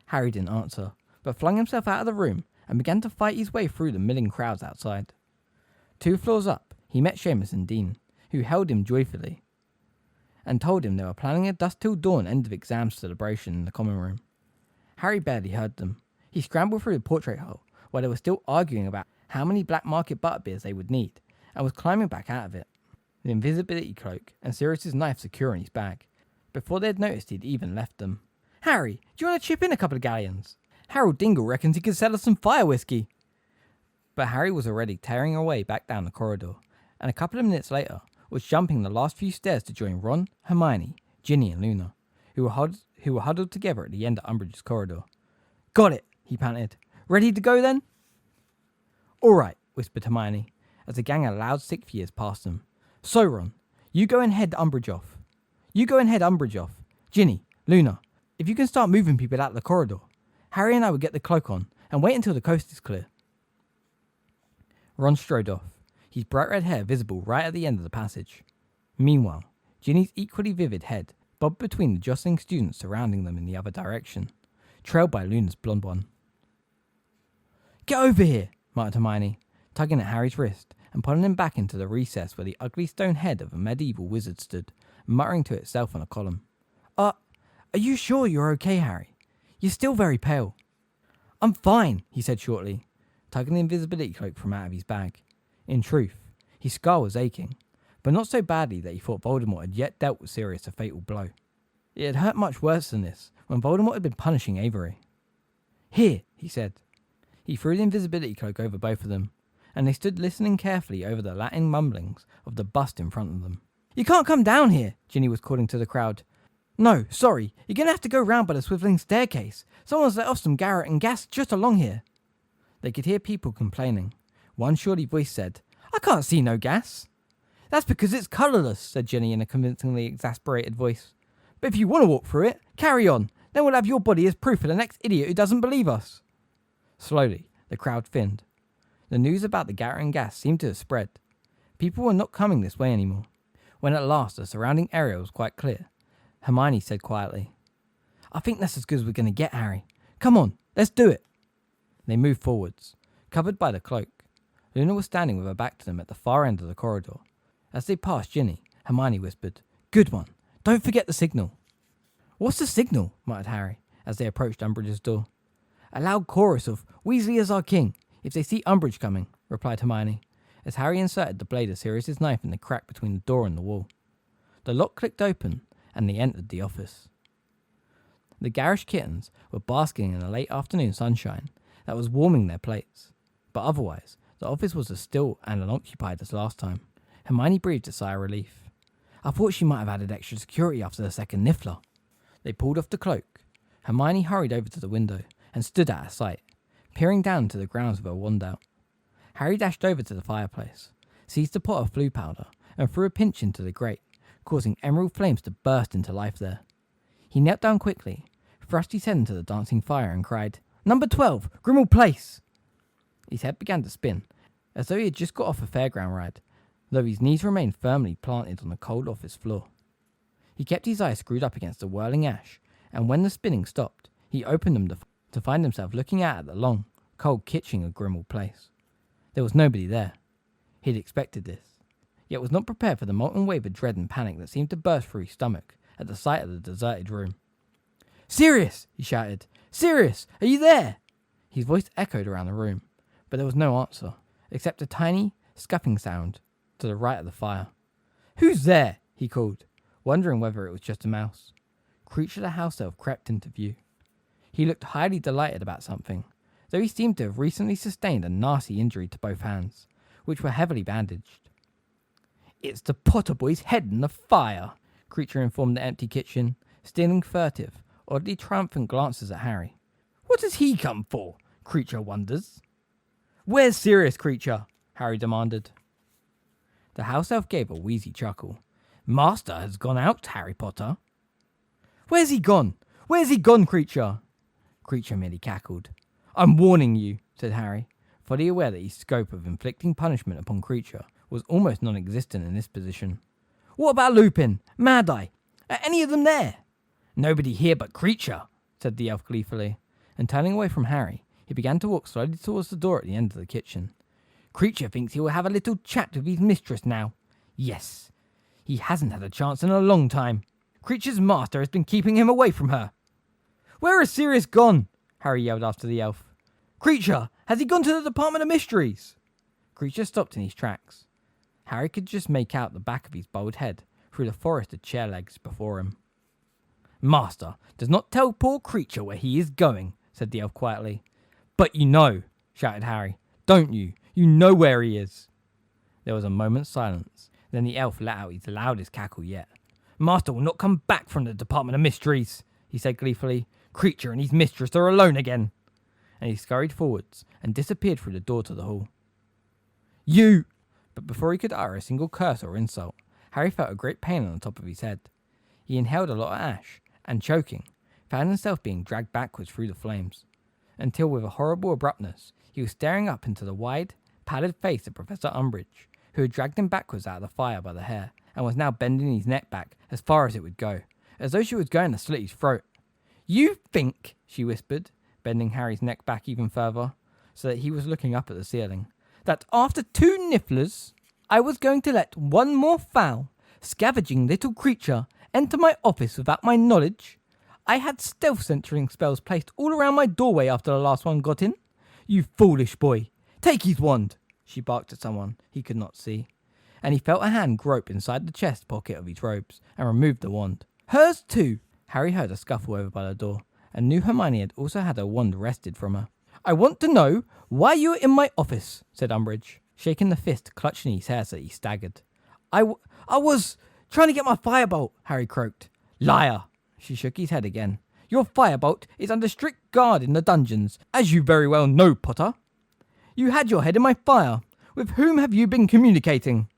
Speaker 2: Harry didn't answer, but flung himself out of the room and began to fight his way through the milling crowds outside. 2 floors up, he met Seamus and Dean, who held him joyfully, and told him they were planning a dusk till dawn end of exams celebration in the common room. Harry barely heard them. He scrambled through the portrait hole while they were still arguing about how many black market butterbeers they would need, and was climbing back out of it, the invisibility cloak and Sirius's knife secure in his bag, before they had noticed he'd even left them. Harry, do you want to chip in a couple of galleons? Harold Dingle reckons he could sell us some fire whiskey. But Harry was already tearing away back down the corridor, and a couple of minutes later was jumping the last few stairs to join Ron, Hermione, Ginny and Luna, who were huddled together at the end of Umbridge's corridor. Got it, he panted. Ready to go then? All right, whispered Hermione, as the gang allowed 6th years past them. So, Ron, you go and head Umbridge off. Ginny, Luna, if you can start moving people out of the corridor, Harry and I will get the cloak on and wait until the coast is clear. Ron strode off, his bright red hair visible right at the end of the passage. Meanwhile, Ginny's equally vivid head bobbed between the jostling students surrounding them in the other direction, trailed by Luna's blonde one. Get over here, muttered Hermione, tugging at Harry's wrist and pulling him back into the recess where the ugly stone head of a medieval wizard stood, muttering to itself on a column. Are you sure you're okay, Harry? You're still very pale. I'm fine, he said shortly, tugging the invisibility cloak from out of his bag. In truth, his skull was aching, but not so badly that he thought Voldemort had yet dealt with Sirius a fatal blow. It had hurt much worse than this when Voldemort had been punishing Avery. Here, he said. He threw the invisibility cloak over both of them, and they stood listening carefully over the Latin mumblings of the bust in front of them. You can't come down here, Ginny was calling to the crowd. No, sorry, you're going to have to go round by the swivelling staircase. Someone's let off some Garrett and gas just along here. They could hear people complaining. One shorty voice said, I can't see no gas. That's because it's colourless, said Ginny in a convincingly exasperated voice. But if you want to walk through it, carry on. Then we'll have your body as proof for the next idiot who doesn't believe us. Slowly, the crowd thinned. The news about the Garrett and gas seemed to have spread. People were not coming this way anymore. When at last the surrounding area was quite clear, Hermione said quietly, I think that's as good as we're going to get, Harry. Come on, let's do it. They moved forwards, covered by the cloak. Luna was standing with her back to them at the far end of the corridor. As they passed Ginny, Hermione whispered, Good one. Don't forget the signal. What's the signal? Muttered Harry, as they approached Umbridge's door. A loud chorus of, Weasley is our king, if they see Umbridge coming, replied Hermione, as Harry inserted the blade of Sirius's knife in the crack between the door and the wall. The lock clicked open, and they entered the office. The garish kittens were basking in the late afternoon sunshine that was warming their plates, but otherwise, the office was as still and unoccupied as last time. Hermione breathed a sigh of relief. I thought she might have added extra security after the second Niffler. They pulled off the cloak. Hermione hurried over to the window and stood at her sight, peering down to the grounds with her wand out. Harry dashed over to the fireplace, seized a pot of flue powder, and threw a pinch into the grate, causing emerald flames to burst into life there. He knelt down quickly, thrust his head into the dancing fire, and cried, Number 12, Grimmauld Place! His head began to spin, as though he had just got off a fairground ride, though his knees remained firmly planted on the cold office floor. He kept his eyes screwed up against the whirling ash, and when the spinning stopped, he opened them to find himself looking out at the long, cold kitchen of Grimmauld Place. There was nobody there. He had expected this, yet was not prepared for the molten wave of dread and panic that seemed to burst through his stomach at the sight of the deserted room. Sirius! He shouted. Sirius! Are you there? His voice echoed around the room, but there was no answer, except a tiny, scuffing sound to the right of the fire. Who's there? He called, wondering whether it was just a mouse. Creature the house elf crept into view. He looked highly delighted about something, though he seemed to have recently sustained a nasty injury to both hands, which were heavily bandaged. It's the Potter boy's head in the fire, Creature informed the empty kitchen, stealing furtive, oddly triumphant glances at Harry, What has he come for? Creature wonders. Where's Sirius, Creature? Harry demanded. The house elf gave a wheezy chuckle. Master has gone out, Harry Potter. Where's he gone? Where's he gone, Creature? Creature merely cackled. I'm warning you, said Harry, fully aware that his scope of inflicting punishment upon Creature was almost non-existent in this position. What about Lupin? Mad-Eye? Are any of them there? Nobody here but Creature, said the elf gleefully, and turning away from Harry, he began to walk slowly towards the door at the end of the kitchen. Creature thinks he will have a little chat with his mistress now. Yes, he hasn't had a chance in a long time. Creature's master has been keeping him away from her. Where has Sirius gone? Harry yelled after the elf. Creature, has he gone to the Department of Mysteries? Creature stopped in his tracks. Harry could just make out the back of his bald head through the forest of chair legs before him. Master does not tell poor Creature where he is going, said the elf quietly. But you know, shouted Harry. Don't you? You know where he is. There was a moment's silence. Then the elf let out his loudest cackle yet. Master will not come back from the Department of Mysteries, he said gleefully. Creature and his mistress are alone again. And he scurried forwards and disappeared through the door to the hall. You! But before he could utter a single curse or insult, Harry felt a great pain on the top of his head. He inhaled a lot of ash, and choking, found himself being dragged backwards through the flames, until with a horrible abruptness, he was staring up into the wide, pallid face of Professor Umbridge, who had dragged him backwards out of the fire by the hair, and was now bending his neck back as far as it would go, as though she was going to slit his throat. You think, she whispered, bending Harry's neck back even further, so that he was looking up at the ceiling, that after 2 nifflers, I was going to let one more foul, scavenging little creature enter my office without my knowledge? I had stealth censoring spells placed all around my doorway after the last one got in. You foolish boy. Take his wand, she barked at someone he could not see, and he felt a hand grope inside the chest pocket of his robes and removed the wand. Hers too. Harry heard a scuffle over by the door, and knew Hermione had also had her wand wrested from her. I want to know why you are in my office, said Umbridge, shaking the fist clutching his hair so he staggered. I was trying to get my firebolt, Harry croaked. Liar! She shook his head again. Your firebolt is under strict guard in the dungeons, as you very well know, Potter. You had your head in my fire. With whom have you been communicating?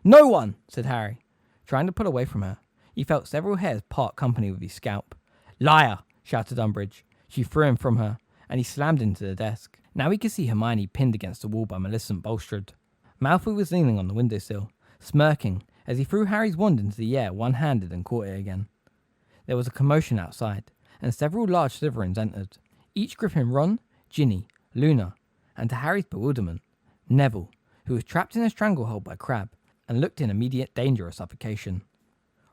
Speaker 2: No one, said Harry, trying to pull away from her. He felt several hairs part company with his scalp. Liar, shouted Umbridge. She threw him from her, and he slammed into the desk. Now he could see Hermione pinned against the wall by Millicent Bulstrode. Malfoy was leaning on the windowsill, smirking, as he threw Harry's wand into the air one-handed and caught it again. There was a commotion outside, and several large Slytherins entered, each gripping Ron, Ginny, Luna, and to Harry's bewilderment, Neville, who was trapped in a stranglehold by Crabbe, and looked in immediate danger of suffocation.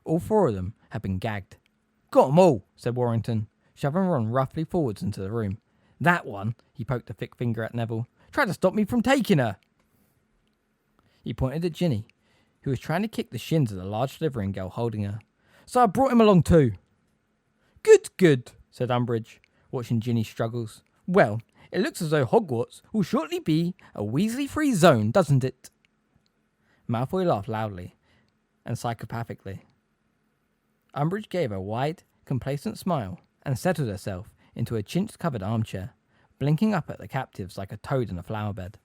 Speaker 2: All 4 of them had been gagged. Got 'em all, said Warrington, shoving Ron roughly forwards into the room. That one, he poked a thick finger at Neville, tried to stop me from taking her. He pointed at Ginny, who was trying to kick the shins of the large Slytherin girl holding her. So I brought him along too. Good, said Umbridge, watching Ginny's struggles. Well, it looks as though Hogwarts will shortly be a Weasley-free zone, doesn't it? Malfoy laughed loudly and psychopathically. Umbridge gave a wide, complacent smile and settled herself into a chintz-covered armchair, blinking up at the captives like a toad in a flower bed.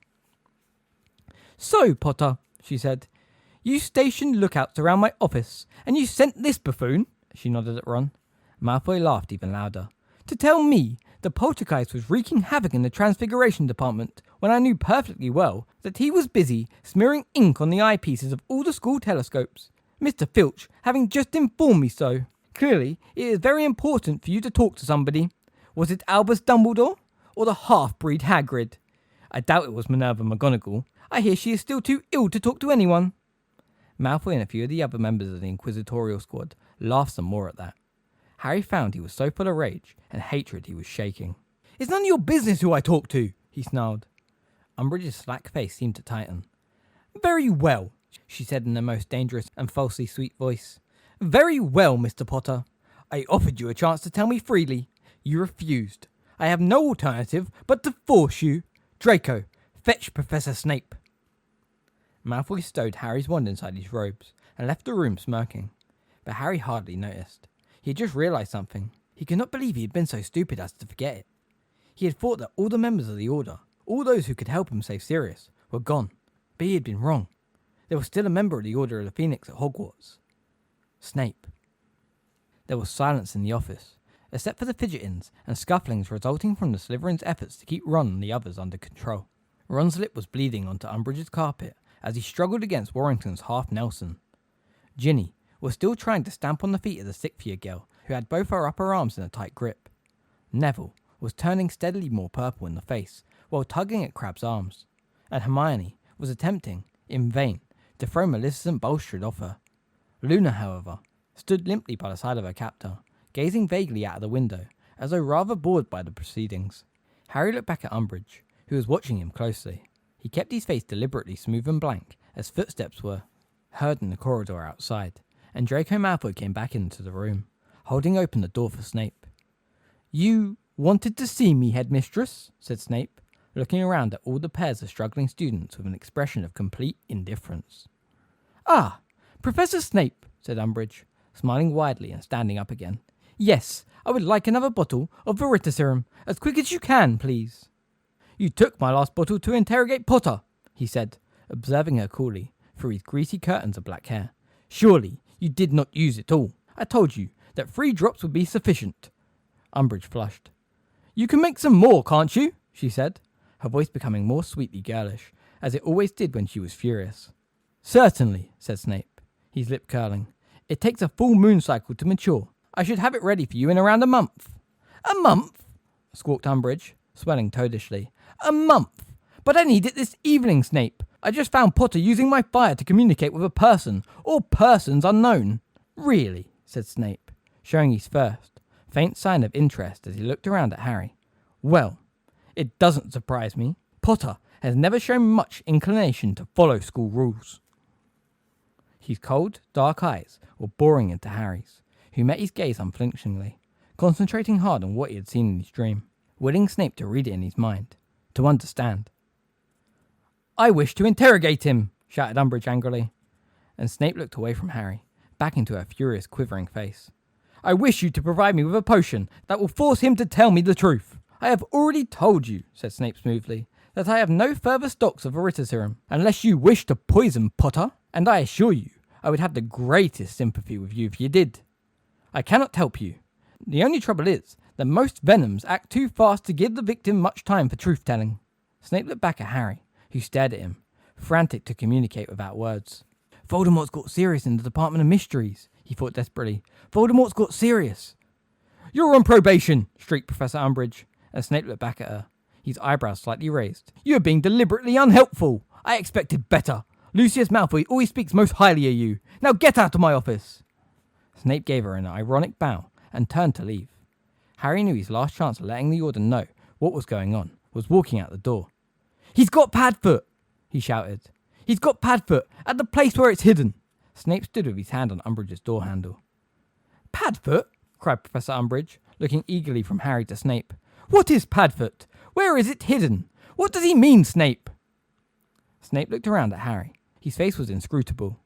Speaker 2: So, Potter, she said, you stationed lookouts around my office, and you sent this buffoon, she nodded at Ron. Malfoy laughed even louder. To tell me the poltergeist was wreaking havoc in the Transfiguration department when I knew perfectly well that he was busy smearing ink on the eyepieces of all the school telescopes. Mr. Filch having just informed me so. Clearly, it is very important for you to talk to somebody. Was it Albus Dumbledore? Or the half-breed Hagrid? I doubt it was Minerva McGonagall. I hear she is still too ill to talk to anyone. Malfoy and a few of the other members of the Inquisitorial squad laughed some more at that. Harry found he was so full of rage and hatred he was shaking. It's none of your business who I talk to, he snarled. Umbridge's slack face seemed to tighten. Very well, she said in the most dangerous and falsely sweet voice. Very well, Mr. Potter. I offered you a chance to tell me freely. You refused. I have no alternative but to force you. Draco, fetch Professor Snape. Malfoy stowed Harry's wand inside his robes and left the room smirking. But Harry hardly noticed. He had just realised something. He could not believe he had been so stupid as to forget it. He had thought that all the members of the Order, all those who could help him save Sirius, were gone, but he had been wrong. There was still a member of the Order of the Phoenix at Hogwarts. Snape. There was silence in the office, except for the fidgetings and scufflings resulting from the Slytherin's efforts to keep Ron and the others under control. Ron's lip was bleeding onto Umbridge's carpet as he struggled against Warrington's half Nelson. Ginny was still trying to stamp on the feet of the sick-fear girl, who had both her upper arms in a tight grip. Neville was turning steadily more purple in the face while tugging at Crabbe's arms, and Hermione was attempting, in vain, to throw Maleficent Bulstrode off her. Luna, however, stood limply by the side of her captor, gazing vaguely out of the window, as though rather bored by the proceedings. Harry looked back at Umbridge, who was watching him closely. He kept his face deliberately smooth and blank as footsteps were heard in the corridor outside, and Draco Malfoy came back into the room, holding open the door for Snape. "You wanted to see me, Headmistress," said Snape, looking around at all the pairs of struggling students with an expression of complete indifference. "Ah, Professor Snape," said Umbridge, smiling widely and standing up again. "Yes, I would like another bottle of Veritaserum, as quick as you can, please." "You took my last bottle to interrogate Potter," he said, observing her coolly through his greasy curtains of black hair. "Surely you did not use it all. I told you that 3 drops would be sufficient." Umbridge flushed. "You can make some more, can't you?" she said, her voice becoming more sweetly girlish, as it always did when she was furious. "Certainly," said Snape, his lip curling. "It takes a full moon cycle to mature. I should have it ready for you in around a month." "A month?" squawked Umbridge, swelling toadishly. "A month? But I need it this evening, Snape. I just found Potter using my fire to communicate with a person, or persons unknown." "Really?" said Snape, showing his first faint sign of interest as he looked around at Harry. "Well, it doesn't surprise me. Potter has never shown much inclination to follow school rules." His cold, dark eyes were boring into Harry's, who met his gaze unflinchingly, concentrating hard on what he had seen in his dream, willing Snape to read it in his mind, to understand. "I wish to interrogate him," shouted Umbridge angrily, and Snape looked away from Harry, back into her furious, quivering face. "I wish you to provide me with a potion that will force him to tell me the truth." "I have already told you," said Snape smoothly, "that I have no further stocks of Veritaserum, unless you wish to poison Potter, and I assure you, I would have the greatest sympathy with you if you did. I cannot help you. The only trouble is that most venoms act too fast to give the victim much time for truth-telling." Snape looked back at Harry, who stared at him, frantic to communicate without words. "Voldemort's got Sirius in the Department of Mysteries," he thought desperately. "Voldemort's got Sirius." "You're on probation," shrieked Professor Umbridge, as Snape looked back at her, his eyebrows slightly raised. "You're being deliberately unhelpful. I expected better. Lucius Malfoy always speaks most highly of you. Now get out of my office." Snape gave her an ironic bow and turned to leave. Harry knew his last chance of letting the Order know what was going on was walking out the door. "He's got Padfoot!" he shouted. "He's got Padfoot at the place where it's hidden." Snape stood with his hand on Umbridge's door handle. "Padfoot?" cried Professor Umbridge, looking eagerly from Harry to Snape. "What is Padfoot? Where is it hidden? What does he mean, Snape?" Snape looked around at Harry. His face was inscrutable.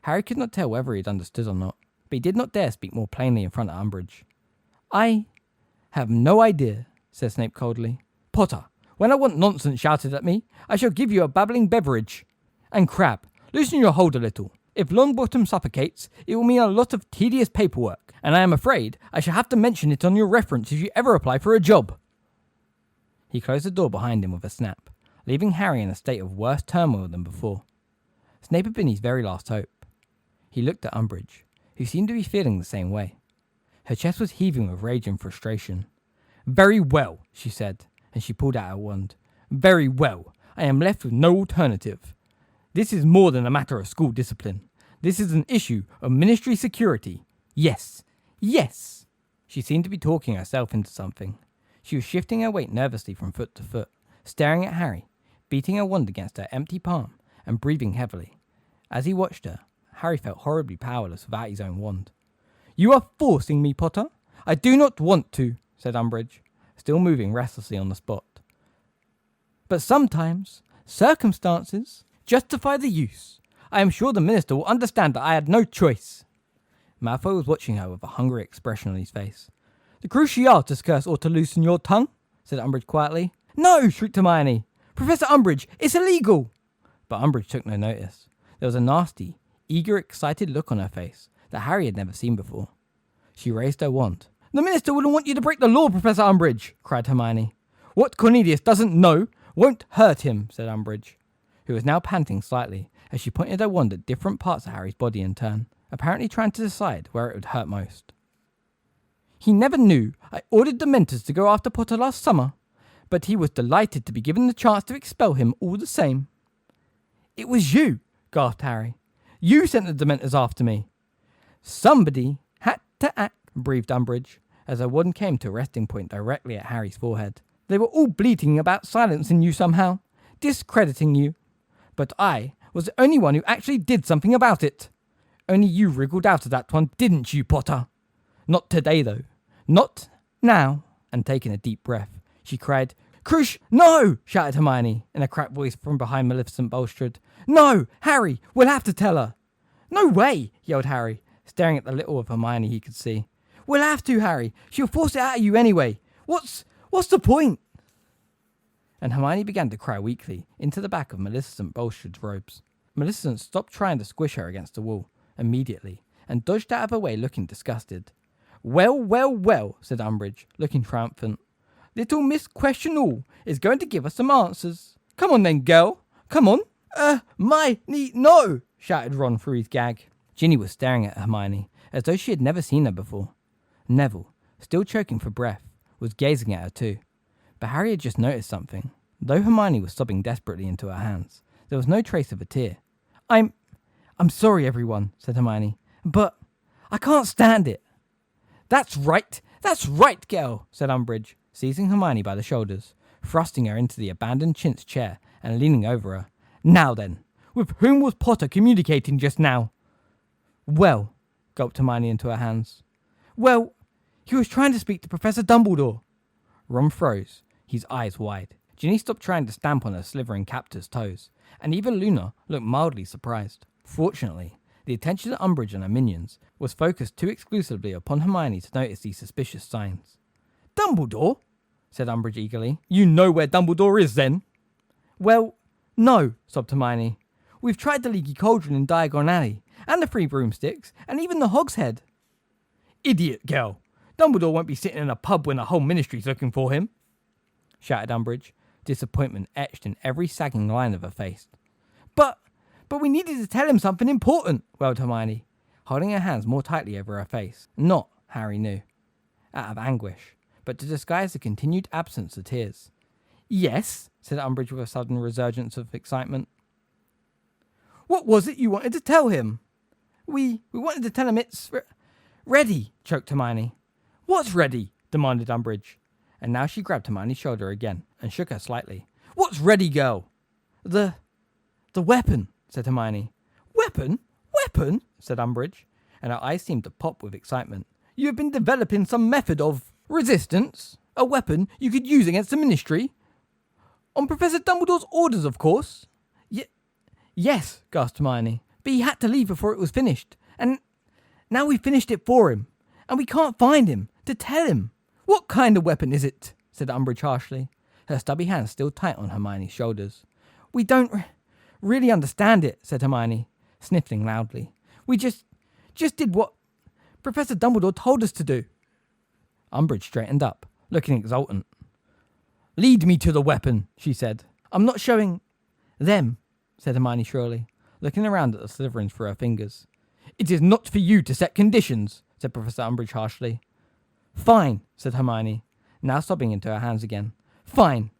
Speaker 2: Harry could not tell whether he had understood or not, but he did not dare speak more plainly in front of Umbridge. "I have no idea," said Snape coldly. "Potter, when I want nonsense shouted at me, I shall give you a babbling beverage. And Crabbe, loosen your hold a little. If Longbottom suffocates, it will mean a lot of tedious paperwork, and I am afraid I shall have to mention it on your reference if you ever apply for a job." He closed the door behind him with a snap, leaving Harry in a state of worse turmoil than before. Snape had been his very last hope. He looked at Umbridge, who seemed to be feeling the same way. Her chest was heaving with rage and frustration. "Very well," she said, and she pulled out her wand. "Very well. I am left with no alternative. This is more than a matter of school discipline. This is an issue of ministry security. Yes. Yes." She seemed to be talking herself into something. She was shifting her weight nervously from foot to foot, staring at Harry, beating her wand against her empty palm, and breathing heavily. As he watched her, Harry felt horribly powerless without his own wand. "You are forcing me, Potter. I do not want to," said Umbridge, still moving restlessly on the spot. "But sometimes circumstances justify the use. I am sure the minister will understand that I had no choice." Malfoy was watching her with a hungry expression on his face. "The Cruciatus curse ought to loosen your tongue," said Umbridge quietly. No, shrieked Hermione. Professor Umbridge, it's illegal. But Umbridge took no notice. There was a nasty, eager, excited look on her face that Harry had never seen before. She raised her wand. The Minister wouldn't want you to break the law, Professor Umbridge, cried Hermione. What Cornelius doesn't know won't hurt him, said Umbridge, who was now panting slightly as she pointed her wand at different parts of Harry's body in turn, apparently trying to decide where it would hurt most. He never knew I ordered the Dementors to go after Potter last summer, but he was delighted to be given the chance to expel him all the same. It was you, gasped Harry. You sent the Dementors after me. Somebody had to act, breathed Umbridge, as her wand came to a resting point directly at Harry's forehead. They were all bleating about silencing you somehow, discrediting you. But I was the only one who actually did something about it. Only you wriggled out of that one, didn't you, Potter? Not today, though. Not now. And taking a deep breath, she cried, Crush, no! Shouted Hermione in a cracked voice from behind Maleficent Bulstrode. No, Harry, we'll have to tell her. No way, yelled Harry, staring at the little of Hermione he could see. We'll have to, Harry. She'll force it out of you anyway. What's the point? And Hermione began to cry weakly into the back of Maleficent Bulstrode's robes. Maleficent stopped trying to squish her against the wall immediately and dodged out of her way looking disgusted. Well, well, well, said Umbridge, looking triumphant. Little Miss Question-All is going to give us some answers. Come on then, girl. Come on. No, shouted Ron through his gag. Ginny was staring at Hermione as though she had never seen her before. Neville, still choking for breath, was gazing at her too. But Harry had just noticed something. Though Hermione was sobbing desperately into her hands, there was no trace of a tear. I'm sorry, everyone, said Hermione, but I can't stand it. That's right, girl, said Umbridge, seizing Hermione by the shoulders, thrusting her into the abandoned chintz chair and leaning over her. Now then, with whom was Potter communicating just now? Well, gulped Hermione into her hands. Well, he was trying to speak to Professor Dumbledore. Ron froze, his eyes wide. Ginny stopped trying to stamp on her slithering captor's toes, and even Luna looked mildly surprised. Fortunately, the attention of Umbridge and her minions was focused too exclusively upon Hermione to notice these suspicious signs. Dumbledore? Said Umbridge eagerly. You know where Dumbledore is, then? Well, no, sobbed Hermione. We've tried the Leaky Cauldron in Diagon Alley, and the Three Broomsticks, and even the Hogshead. Idiot girl! Dumbledore won't be sitting in a pub when the whole ministry's looking for him, shouted Umbridge, disappointment etched in every sagging line of her face. But we needed to tell him something important, wailed Hermione, holding her hands more tightly over her face. Not, Harry knew, out of anguish, but to disguise the continued absence of tears. Yes, said Umbridge with a sudden resurgence of excitement. What was it you wanted to tell him? We wanted to tell him it's ready, choked Hermione. What's ready? Demanded Umbridge. And now she grabbed Hermione's shoulder again and shook her slightly. What's ready, girl? The weapon, said Hermione. Weapon? Weapon? Said Umbridge, and her eyes seemed to pop with excitement. You have been developing some method of resistance? A weapon you could use against the Ministry? On Professor Dumbledore's orders, of course. Yes, gasped Hermione, but he had to leave before it was finished, and now we've finished it for him, and we can't find him to tell him. What kind of weapon is it? Said Umbridge harshly, her stubby hands still tight on Hermione's shoulders. We don't really understand it, said Hermione, sniffling loudly. We just did what Professor Dumbledore told us to do. Umbridge straightened up, looking exultant. Lead me to the weapon, she said. I'm not showing them, said Hermione shrilly, looking around at the Slytherins through her fingers. It is not for you to set conditions, said Professor Umbridge harshly. Fine, said Hermione, now sobbing into her hands again. Fine.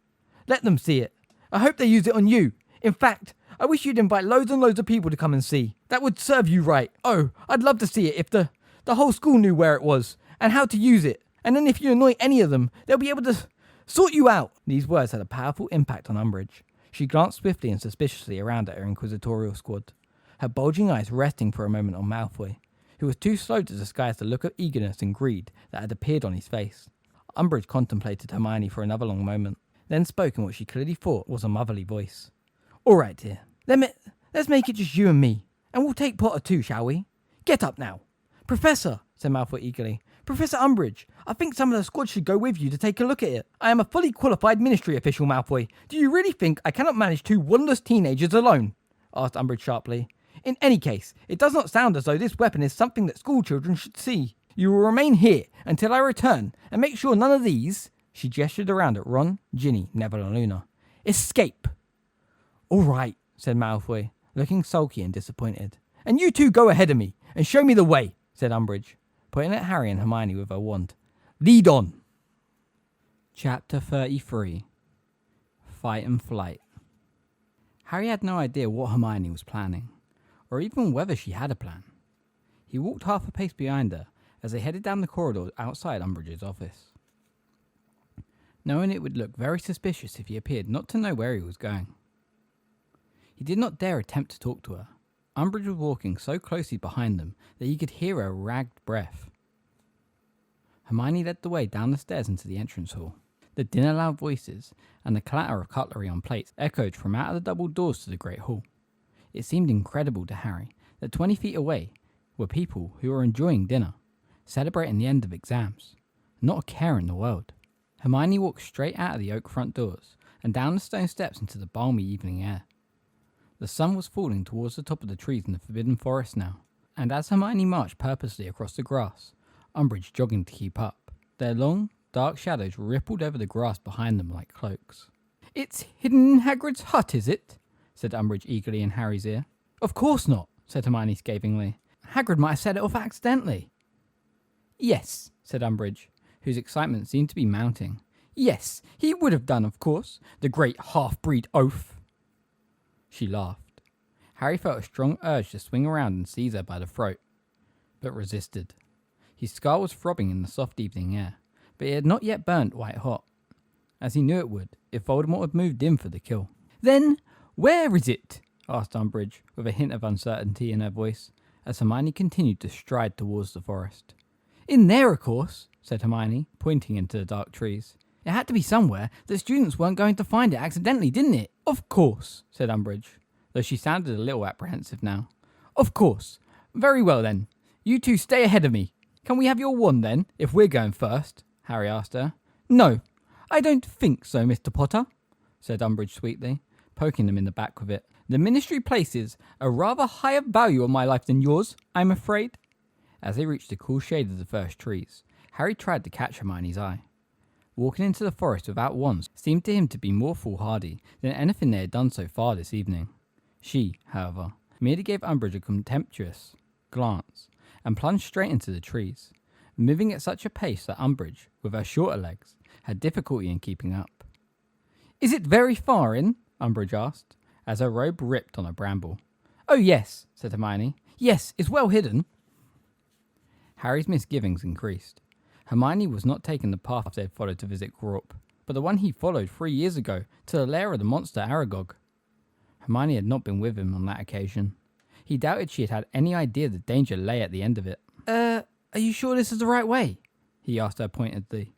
Speaker 2: Let them see it. I hope they use it on you. In fact, I wish you'd invite loads and loads of people to come and see. That would serve you right. Oh, I'd love to see it if the whole school knew where it was and how to use it. And then if you annoy any of them, they'll be able to sort you out. These words had a powerful impact on Umbridge. She glanced swiftly and suspiciously around at her inquisitorial squad, her bulging eyes resting for a moment on Malfoy, who was too slow to disguise the look of eagerness and greed that had appeared on his face. Umbridge contemplated Hermione for another long moment, then spoke in what she clearly thought was a motherly voice. All right, dear. Let's make it just you and me, and we'll take Potter too, shall we? Get up now. Professor, said Malfoy eagerly. Professor Umbridge, I think some of the squad should go with you to take a look at it. I am a fully qualified ministry official, Malfoy. Do you really think I cannot manage 2 wandless teenagers alone? Asked Umbridge sharply. In any case, it does not sound as though this weapon is something that school children should see. You will remain here until I return, and make sure none of these, she gestured around at Ron, Ginny, Neville and Luna, escape. All right, said Malfoy, looking sulky and disappointed. And you two go ahead of me, and show me the way, said Umbridge, pointing at Harry and Hermione with her wand. Lead on.
Speaker 1: Chapter 33. Fight and Flight. Harry had no idea what Hermione was planning, or even whether she had a plan. He walked half a pace behind her as they headed down the corridor outside Umbridge's office, knowing it would look very suspicious if he appeared not to know where he was going. He did not dare attempt to talk to her. Umbridge was walking so closely behind them that he could hear her ragged breath. Hermione led the way down the stairs into the entrance hall. The din of loud voices and the clatter of cutlery on plates echoed from out of the double doors to the great hall. It seemed incredible to Harry that 20 feet away were people who were enjoying dinner, celebrating the end of exams, not a care in the world. Hermione walked straight out of the oak front doors and down the stone steps into the balmy evening air. The sun was falling towards the top of the trees in the Forbidden Forest now, and as Hermione marched purposely across the grass, Umbridge jogging to keep up, their long, dark shadows rippled over the grass behind them like cloaks. It's hidden in Hagrid's hut, is it? Said Umbridge eagerly in Harry's ear. Of course not, said Hermione scathingly. Hagrid might have set it off accidentally. Yes, said Umbridge, whose excitement seemed to be mounting. Yes, he would have done, of course, the great half-breed oaf. She laughed. Harry felt a strong urge to swing around and seize her by the throat, but resisted. His skull was throbbing in the soft evening air, but it had not yet burnt white hot, as he knew it would if Voldemort had moved in for the kill. Then, where is it? Asked Umbridge, with a hint of uncertainty in her voice, as Hermione continued to stride towards the forest. In there, of course, said Hermione, pointing into the dark trees. It had to be somewhere. The students weren't going to find it accidentally, didn't it? Of course, said Umbridge, though she sounded a little apprehensive now. Of course. Very well then. You two stay ahead of me. Can we have your wand then, if we're going first? Harry asked her. No, I don't think so, Mr. Potter, said Umbridge sweetly, poking him in the back with it. The ministry places a rather higher value on my life than yours, I'm afraid. As they reached the cool shade of the first trees, Harry tried to catch Hermione's eye. Walking into the forest without wands seemed to him to be more foolhardy than anything they had done so far this evening. She, however, merely gave Umbridge a contemptuous glance and plunged straight into the trees, moving at such a pace that Umbridge, with her shorter legs, had difficulty in keeping up. Is it very far in? Umbridge asked, as her robe ripped on a bramble. Oh yes, said Hermione. Yes, it's well hidden. Harry's misgivings increased. Hermione was not taking the path they had followed to visit Grawp, but the one he followed 3 years ago to the lair of the monster Aragog. Hermione had not been with him on that occasion. He doubted she had had any idea the danger lay at the end of it. Are you sure this is the right way? He asked her pointedly.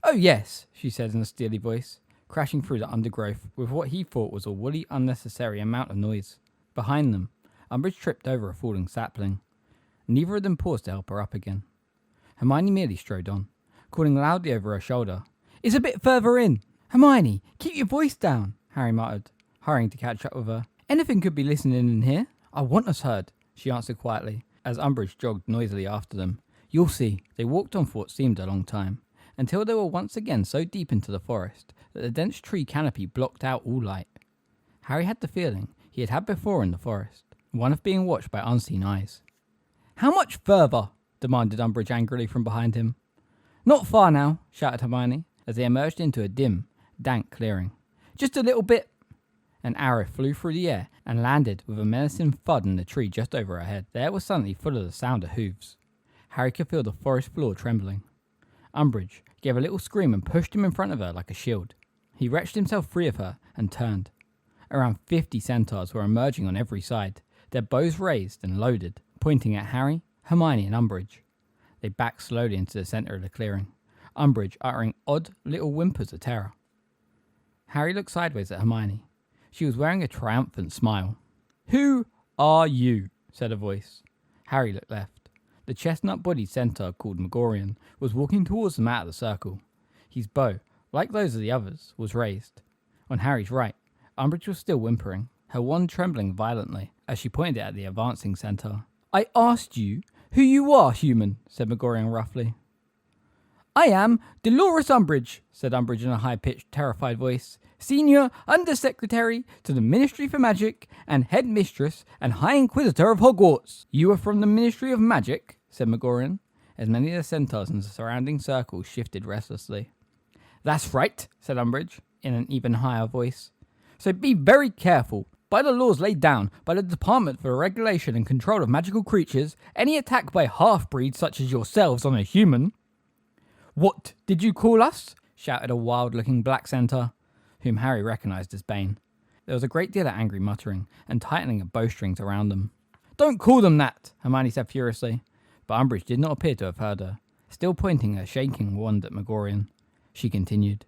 Speaker 1: Oh yes, she said in a steely voice, crashing through the undergrowth with what he thought was a woolly, unnecessary amount of noise. Behind them, Umbridge tripped over a falling sapling. Neither of them paused to help her up again. Hermione merely strode on, calling loudly over her shoulder. It's a bit further in. Hermione, keep your voice down, Harry muttered, hurrying to catch up with her. Anything could be listening in here. I want us heard, she answered quietly, as Umbridge jogged noisily after them. You'll see. They walked on for what seemed a long time, until they were once again so deep into the forest that the dense tree canopy blocked out all light. Harry had the feeling he had had before in the forest, one of being watched by unseen eyes. How much further? Demanded Umbridge angrily from behind him. Not far now, shouted Hermione, as they emerged into a dim, dank clearing. Just a little bit. An arrow flew through the air and landed with a menacing thud in the tree just over her head. The air was suddenly full of the sound of hooves. Harry could feel the forest floor trembling. Umbridge gave a little scream and pushed him in front of her like a shield. He wrenched himself free of her and turned. Around 50 centaurs were emerging on every side, their bows raised and loaded, pointing at Harry, Hermione and Umbridge. They backed slowly into the centre of the clearing, Umbridge uttering odd little whimpers of terror. Harry looked sideways at Hermione. She was wearing a triumphant smile. Who are you? Said a voice. Harry looked left. The chestnut-bodied centaur called Megorian was walking towards them out of the circle. His bow, like those of the others, was raised. On Harry's right, Umbridge was still whimpering, her wand trembling violently as she pointed it at the advancing centaur. "I asked you who you are, human," said Megorian roughly. "I am Dolores Umbridge," said Umbridge in a high-pitched, terrified voice, "Senior Undersecretary to the Ministry for Magic and Head Mistress and High Inquisitor of Hogwarts." "You are from the Ministry of Magic?" said Megorian, as many of the centaurs in the surrounding circle shifted restlessly. "That's right," said Umbridge, in an even higher voice. "So be very careful. By the laws laid down by the Department for the Regulation and Control of Magical Creatures, any attack by half-breeds such as yourselves on a human..." "What did you call us?" shouted a wild-looking black centaur, whom Harry recognised as Bane. There was a great deal of angry muttering and tightening of bowstrings around them. "Don't call them that," Hermione said furiously, but Umbridge did not appear to have heard her. Still pointing her shaking wand at Megorian, she continued.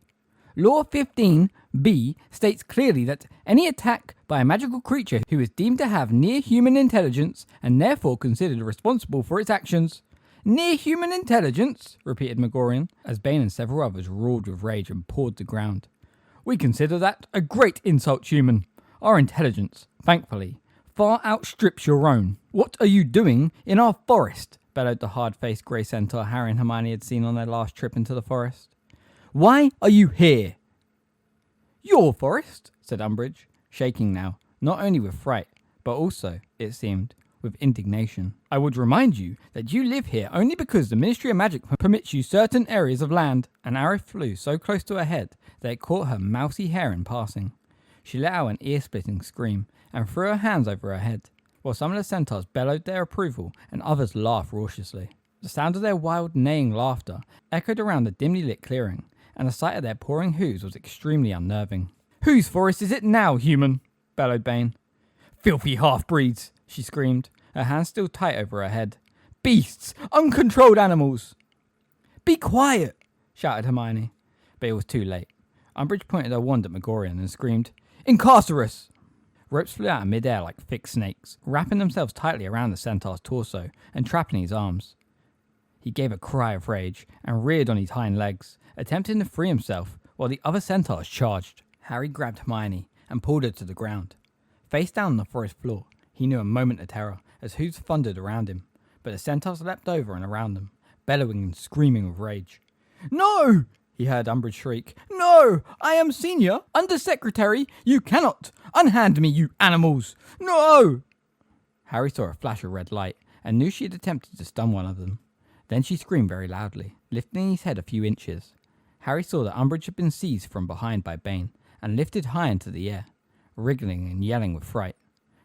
Speaker 1: "Law 15b states clearly that any attack by a magical creature who is deemed to have near-human intelligence and therefore considered responsible for its actions..." "Near-human intelligence?" repeated Megorian, as Bane and several others roared with rage and pawed the ground. "We consider that a great insult, human. Our intelligence, thankfully, far outstrips your own." "What are you doing in our forest?" bellowed the hard-faced grey centaur Harry and Hermione had seen on their last trip into the forest. "Why are you here?" "Your forest?" said Umbridge, shaking now, not only with fright, but also, it seemed, with indignation. "I would remind you that you live here only because the Ministry of Magic permits you certain areas of land." An arrow flew so close to her head that it caught her mousy hair in passing. She let out an ear-splitting scream and threw her hands over her head, while some of the centaurs bellowed their approval and others laughed raucously. The sound of their wild, neighing laughter echoed around the dimly lit clearing, and the sight of their pawing hooves was extremely unnerving. "Whose forest is it now, human?" bellowed Bane. "Filthy half-breeds!" she screamed, her hands still tight over her head. "Beasts! Uncontrolled animals!" "Be quiet!" shouted Hermione, but it was too late. Umbridge pointed her wand at Megorian and screamed, "Incarcerus!" Ropes flew out in mid-air like thick snakes, wrapping themselves tightly around the centaur's torso and trapping his arms. He gave a cry of rage and reared on his hind legs, attempting to free himself while the other centaurs charged. Harry grabbed Hermione and pulled her to the ground. Face down on the forest floor, he knew a moment of terror as hooves thundered around him, but the centaurs leapt over and around them, bellowing and screaming with rage. "No!" he heard Umbridge shriek. "No! I am Senior Undersecretary! You cannot! Unhand me, you animals! No!" Harry saw a flash of red light and knew she had attempted to stun one of them. Then she screamed very loudly, lifting his head a few inches. Harry saw that Umbridge had been seized from behind by Bane and lifted high into the air, wriggling and yelling with fright.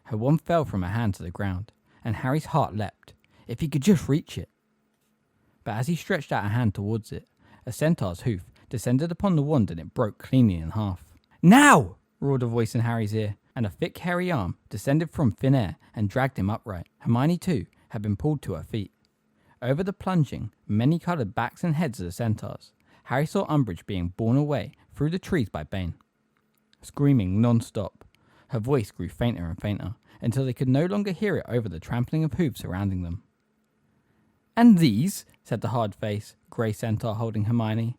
Speaker 1: Her wand fell from her hand to the ground, and Harry's heart leapt. If he could just reach it. But as he stretched out a hand towards it, a centaur's hoof descended upon the wand and it broke cleanly in half. "Now!" roared a voice in Harry's ear, and a thick hairy arm descended from thin air and dragged him upright. Hermione, too, had been pulled to her feet. Over the plunging, many-coloured backs and heads of the centaurs, Harry saw Umbridge being borne away through the trees by Bane. Screaming non-stop, her voice grew fainter and fainter, until they could no longer hear it over the trampling of hooves surrounding them. "And these?" said the hard-faced, grey centaur holding Hermione.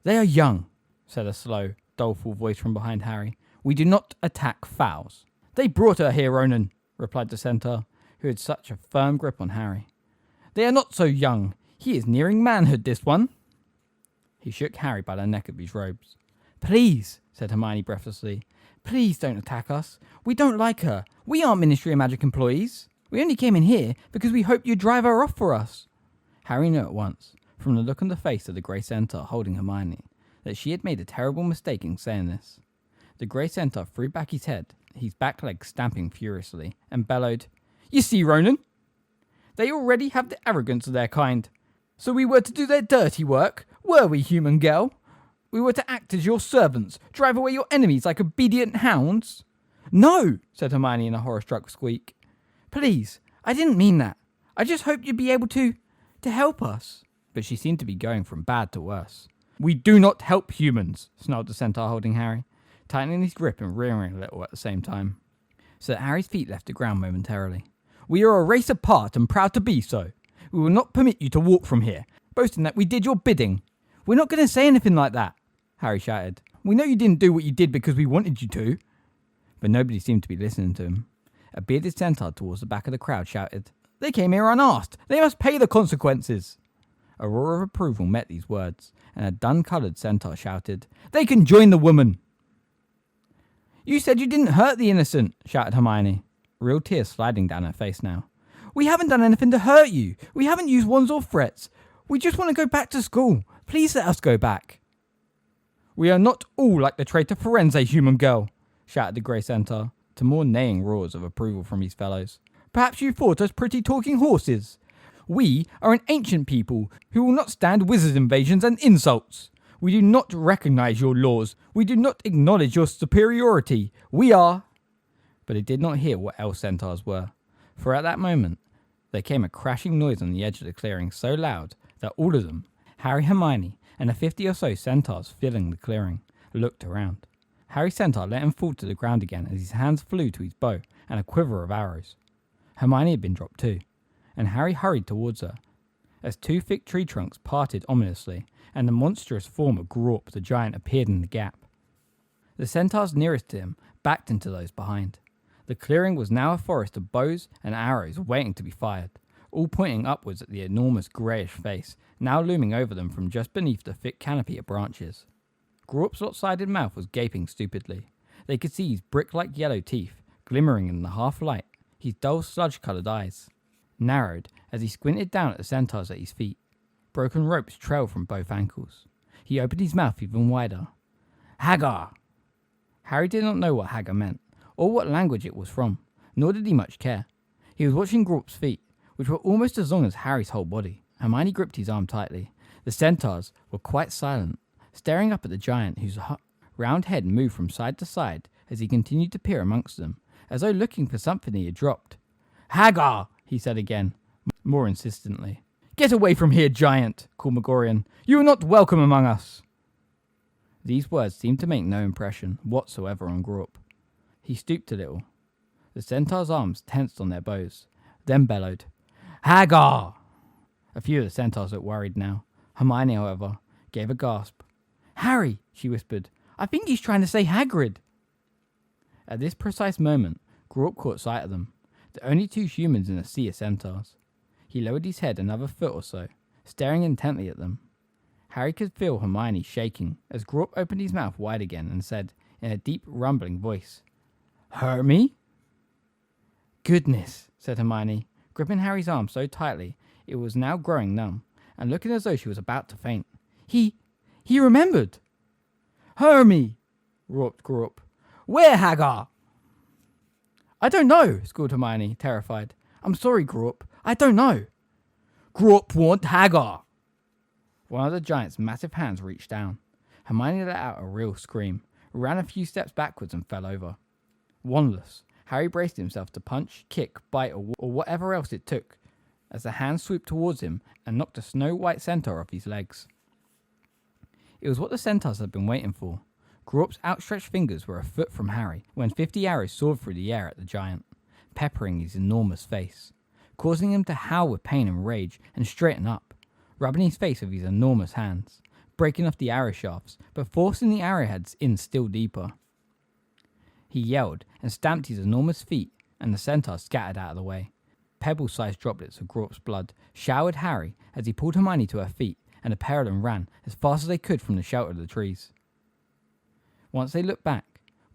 Speaker 1: "They are young," said a slow, doleful voice from behind Harry. "We do not attack fowls." "They brought her here, Ronan," replied the centaur, who had such a firm grip on Harry. "They are not so young. He is nearing manhood, this one." He shook Harry by the neck of his robes. "Please," said Hermione breathlessly. "Please don't attack us. We don't like her. We aren't Ministry of Magic employees. We only came in here because we hoped you'd drive her off for us." Harry knew at once, from the look on the face of the grey centaur holding Hermione, that she had made a terrible mistake in saying this. The grey centaur threw back his head, his back legs stamping furiously, and bellowed, "You see, Ronan? They already have the arrogance of their kind. So we were to do their dirty work, were we, human girl? We were to act as your servants, drive away your enemies like obedient hounds?" "No," said Hermione in a horror-struck squeak. "Please, I didn't mean that. I just hoped you'd be able to help us." But she seemed to be going from bad to worse. "We do not help humans," snarled the centaur holding Harry, tightening his grip and rearing a little at the same time, so that Harry's feet left the ground momentarily. "We are a race apart and proud to be so.
Speaker 2: We will not permit you to walk from here, boasting that we did your bidding. We're not going to say anything like that, Harry shouted. We know you didn't do what you did because we wanted you to. But nobody seemed to be listening to him. A bearded centaur towards the back of the crowd shouted, They came here unasked. They must pay the consequences. A roar of approval met these words, and a dun-coloured centaur shouted, They can join the woman. You said you didn't hurt the innocent, shouted Hermione, real tears sliding down her face now. We haven't done anything to hurt you. We haven't used wands or threats. We just want to go back to school. Please let us go back. We are not all like the traitor Firenze, human girl, shouted the grey centaur, to more neighing roars of approval from his fellows. Perhaps you thought us pretty talking horses. We are an ancient people who will not stand wizard invasions and insults. We do not recognise your laws. We do not acknowledge your superiority. We are... But he did not hear what else centaurs were, for at that moment there came a crashing noise on the edge of the clearing so loud that all of them, Harry, Hermione, and the 50 or so centaurs filling the clearing, looked around. Harry Centaur let him fall to the ground again as his hands flew to his bow and a quiver of arrows. Hermione had been dropped too, and Harry hurried towards her, as two thick tree trunks parted ominously, and the monstrous form of Grawp the giant appeared in the gap. The centaurs nearest to him backed into those behind. The clearing was now a forest of bows and arrows waiting to be fired, all pointing upwards at the enormous greyish face, now looming over them from just beneath the thick canopy of branches. Grawp's lopsided mouth was gaping stupidly. They could see his brick-like yellow teeth, glimmering in the half-light, his dull sludge-coloured eyes narrowed as he squinted down at the centaurs at his feet. Broken ropes trailed from both ankles. He opened his mouth even wider. Hagar! Harry did not know what Hagar meant, or what language it was from, nor did he much care. He was watching Grawp's feet, which were almost as long as Harry's whole body. Hermione gripped his arm tightly. The centaurs were quite silent, staring up at the giant whose round head moved from side to side as he continued to peer amongst them, as though looking for something he had dropped. Hagar! He said again, more insistently. Get away from here, giant, called Megorian. You are not welcome among us. These words seemed to make no impression whatsoever on Grawp. He stooped a little. The centaur's arms tensed on their bows, then bellowed, Hagar! A few of the centaurs looked worried now. Hermione, however, gave a gasp. Harry, she whispered, I think he's trying to say Hagrid. At this precise moment, Grawp caught sight of them, the only two humans in a sea of centaurs. He lowered his head another foot or so, staring intently at them. Harry could feel Hermione shaking as Grawp opened his mouth wide again and said, in a deep, rumbling voice, Hermy? Goodness, said Hermione, gripping Harry's arm so tightly it was now growing numb, and looking as though she was about to faint. He remembered. Hermy, roared Grawp. Where, Hagar? I don't know, squealed Hermione, terrified. I'm sorry, Grawp. I don't know. Grawp want Hagar. One of the giant's massive hands reached down. Hermione let out a real scream, ran a few steps backwards and fell over. Wandless, Harry braced himself to punch, kick, bite, or whatever else it took, as the hand swooped towards him and knocked a snow-white centaur off his legs. It was what the centaurs had been waiting for. Grawp's outstretched fingers were a foot from Harry when 50 arrows soared through the air at the giant, peppering his enormous face, causing him to howl with pain and rage and straighten up, rubbing his face with his enormous hands, breaking off the arrow shafts, but forcing the arrowheads in still deeper. He yelled and stamped his enormous feet, and the centaurs scattered out of the way. Pebble-sized droplets of Grawp's blood showered Harry as he pulled Hermione to her feet, and the pair of them ran as fast as they could from the shelter of the trees. Once they looked back,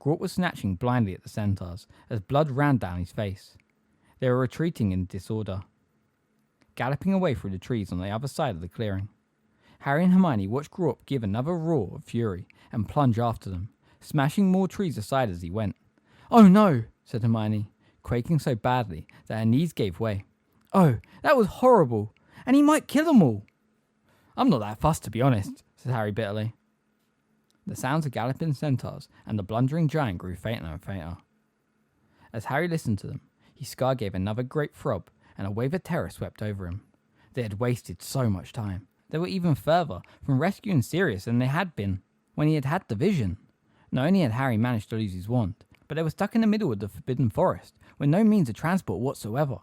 Speaker 2: Grawp was snatching blindly at the centaurs as blood ran down his face. They were retreating in disorder, galloping away through the trees on the other side of the clearing. Harry and Hermione watched Grawp give another roar of fury and plunge after them, smashing more trees aside as he went. Oh no, said Hermione, quaking so badly that her knees gave way. Oh, that was horrible, and he might kill them all. I'm not that fussed, to be honest, said Harry bitterly. The sounds of galloping centaurs and the blundering giant grew fainter and fainter. As Harry listened to them, his scar gave another great throb, and a wave of terror swept over him. They had wasted so much time. They were even further from rescuing Sirius than they had been when he had had the vision. Not only had Harry managed to lose his wand, but they were stuck in the middle of the Forbidden Forest, with no means of transport whatsoever.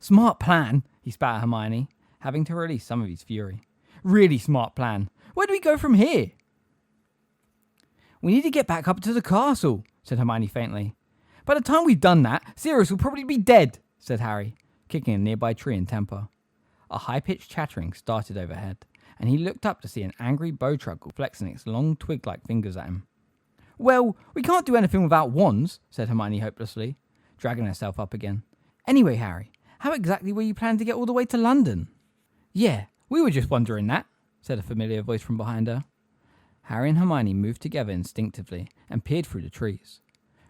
Speaker 1: Smart plan, he spat at Hermione, having to release some of his fury. Really smart plan. Where do we go from here? We need to get back up to the castle, said Hermione faintly. By the time we've done that, Sirius will probably be dead, said Harry, kicking a nearby tree in temper. A high-pitched chattering started overhead, and he looked up to see an angry bowtruckle flexing its long twig-like fingers at him. Well, we can't do anything without wands, said Hermione hopelessly, dragging herself up again. Anyway, Harry, how exactly were you planning to get all the way to London? Yeah, we were just wondering that, said a familiar voice from behind her. Harry and Hermione moved together instinctively and peered through the trees.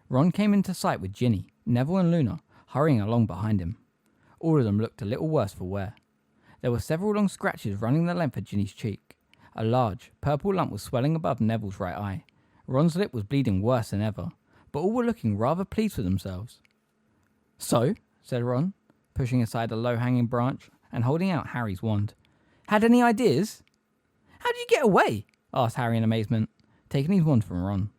Speaker 1: Ron came into sight with Ginny, Neville and Luna hurrying along behind him. All of them looked a little worse for wear. There were several long scratches running the length of Ginny's cheek. A large, purple lump was swelling above Neville's right eye. Ron's lip was bleeding worse than ever, but all were looking rather pleased with themselves. So, said Ron, pushing aside a low-hanging branch and holding out Harry's wand. Had any ideas? How did you get away? Asked Harry in amazement, taking his wand from Ron.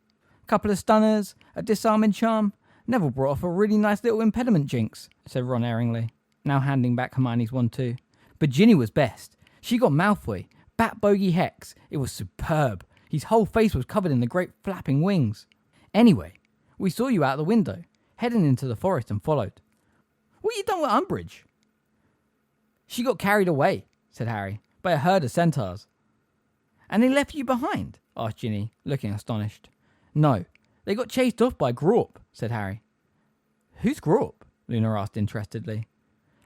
Speaker 1: Couple of stunners, a disarming charm. Neville brought off a really nice little impediment jinx, said Ron erringly, now handing back Hermione's wand too. But Ginny was best. She got Malfoy, Bat Bogey Hex. It was superb. His whole face was covered in the great flapping wings. Anyway, we saw you out the window, heading into the forest and followed. What you done with Umbridge? She got carried away, said Harry, by a herd of centaurs. And they left you behind? Asked Ginny, looking astonished. No, they got chased off by Grawp, said Harry. Who's Grawp? Luna asked interestedly.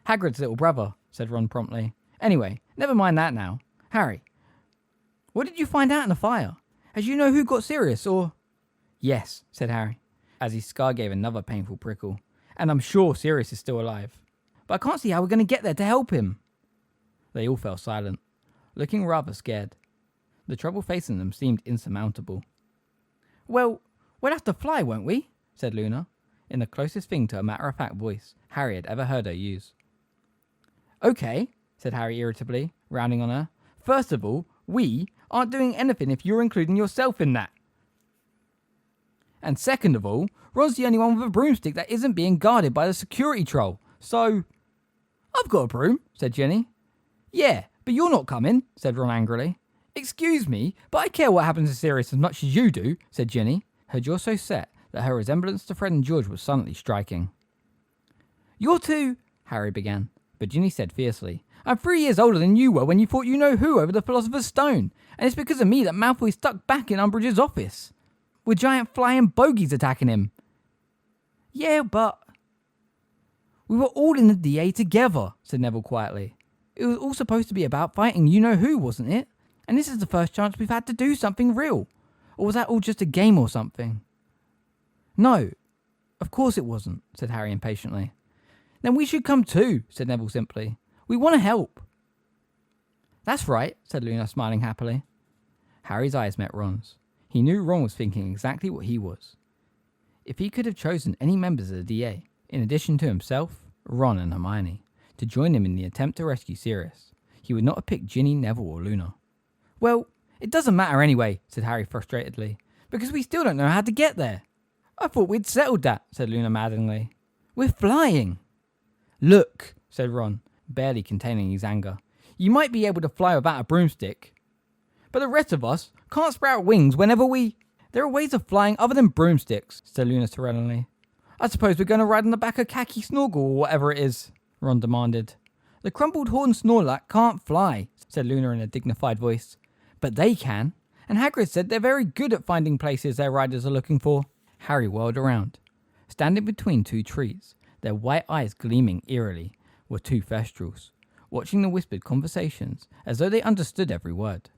Speaker 1: Hagrid's little brother, said Ron promptly. Anyway, never mind that now. Harry, what did you find out in the fire? As you know who got Sirius, or... Yes, said Harry, as his scar gave another painful prickle. And I'm sure Sirius is still alive. But I can't see how we're going to get there to help him. They all fell silent, looking rather scared. The trouble facing them seemed insurmountable. Well, we'll have to fly, won't we? Said Luna, in the closest thing to a matter-of-fact voice Harry had ever heard her use. Okay, said Harry irritably, rounding on her. First of all, we aren't doing anything if you're including yourself in that. And second of all, Ron's the only one with a broomstick that isn't being guarded by the security troll, so... I've got a broom, said Ginny. Yeah, but you're not coming, said Ron angrily. Excuse me, but I care what happens to Sirius as much as you do, said Ginny, her jaw so set that her resemblance to Fred and George was suddenly striking. You're too... Harry began, but Ginny said fiercely, I'm 3 years older than you were when you fought you-know-who over the Philosopher's Stone, and it's because of me that Malfoy's stuck back in Umbridge's office, with giant flying bogies attacking him. Yeah, but... We were all in the DA together, said Neville quietly. It was all supposed to be about fighting you-know-who, wasn't it? And this is the first chance we've had to do something real. Or was that all just a game or something? No, of course it wasn't, said Harry impatiently. Then we should come too, said Neville simply. We want to help. That's right, said Luna, smiling happily. Harry's eyes met Ron's. He knew Ron was thinking exactly what he was. If he could have chosen any members of the DA, in addition to himself, Ron and Hermione, to join him in the attempt to rescue Sirius, he would not have picked Ginny, Neville or Luna. Well, it doesn't matter anyway, said Harry frustratedly, because we still don't know how to get there. I thought we'd settled that, said Luna maddeningly. We're flying. Look, said Ron, barely containing his anger. You might be able to fly without a broomstick, but the rest of us can't sprout wings whenever we... There are ways of flying other than broomsticks, said Luna serenely. I suppose we're going to ride on the back of Khaki Snorgle or whatever it is, Ron demanded. The crumpled horn Snorlax can't fly, said Luna in a dignified voice. But they can, and Hagrid said they're very good at finding places their riders are looking for. Harry whirled around. Standing between two trees, their white eyes gleaming eerily, were two Thestrals, watching the whispered conversations as though they understood every word.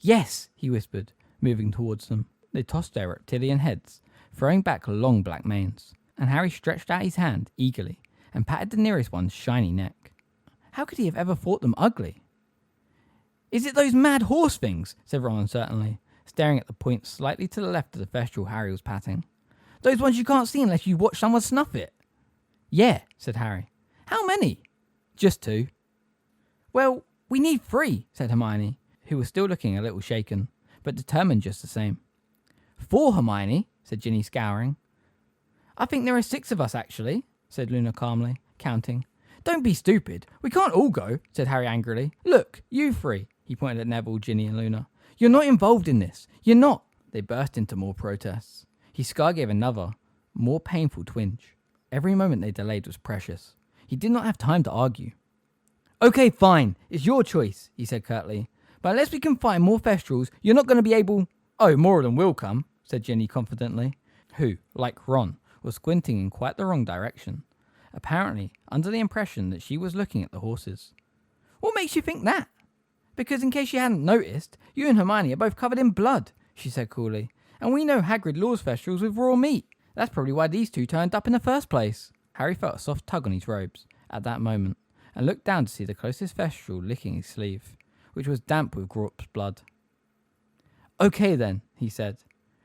Speaker 1: Yes, he whispered, moving towards them. They tossed their reptilian heads, throwing back long black manes, and Harry stretched out his hand eagerly and patted the nearest one's shiny neck. How could he have ever thought them ugly? Is it those mad horse things? Said Ron uncertainly, staring at the point slightly to the left of the Thestral Harry was patting. Those ones you can't see unless you watch someone snuff it. Yeah, said Harry. How many? Just 2. Well, we need 3, said Hermione, who was still looking a little shaken, but determined just the same. 4, Hermione, said Ginny, scouring. I think there are 6 of us, actually, said Luna calmly, counting.
Speaker 2: Don't be stupid. We can't all go, said Harry angrily. Look, you three, he pointed at Neville, Ginny and Luna. You're not involved in this. You're not. They burst into more protests. His scar gave another, more painful twinge. Every moment they delayed was precious. He did not have time to argue. Okay, fine. It's your choice, he said curtly. But unless we can find more Thestrals, you're not going to be able... Oh, more of them will come, said Ginny confidently, who, like Ron, was squinting in quite the wrong direction, apparently under the impression that she was looking at the horses. What makes you think that? Because in case you hadn't noticed, you and Hermione are both covered in blood, she said coolly, and we know Hagrid lures Thestrals with raw meat. That's probably why these two turned up in the first place. Harry felt a soft tug on his robes at that moment, and looked down to see the closest Thestral licking his sleeve, which was damp with Grawp's blood. Okay then, he said,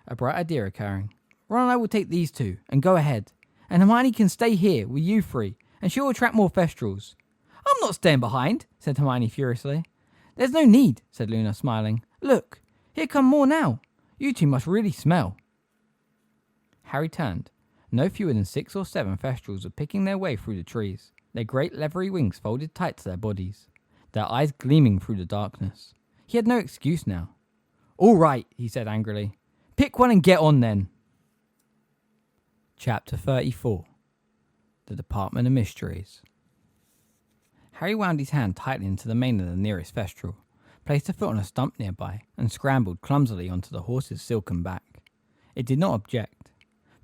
Speaker 2: a bright idea occurring. Ron and I will take these two, and go ahead. And Hermione can stay here with you three, and she will attract more Thestrals. I'm not staying behind, said Hermione furiously. There's no need, said Luna, smiling. Look, here come more now. You two must really smell. Harry turned. No fewer than 6 or 7 Thestrals were picking their way through the trees, their great leathery wings folded tight to their bodies, their eyes gleaming through the darkness. He had no excuse now. All right, he said angrily. Pick one and get on then. Chapter 34. The Department of Mysteries. Harry wound his hand tightly into the mane of the nearest Thestral, placed a foot on a stump nearby, and scrambled clumsily onto the horse's silken back. It did not object,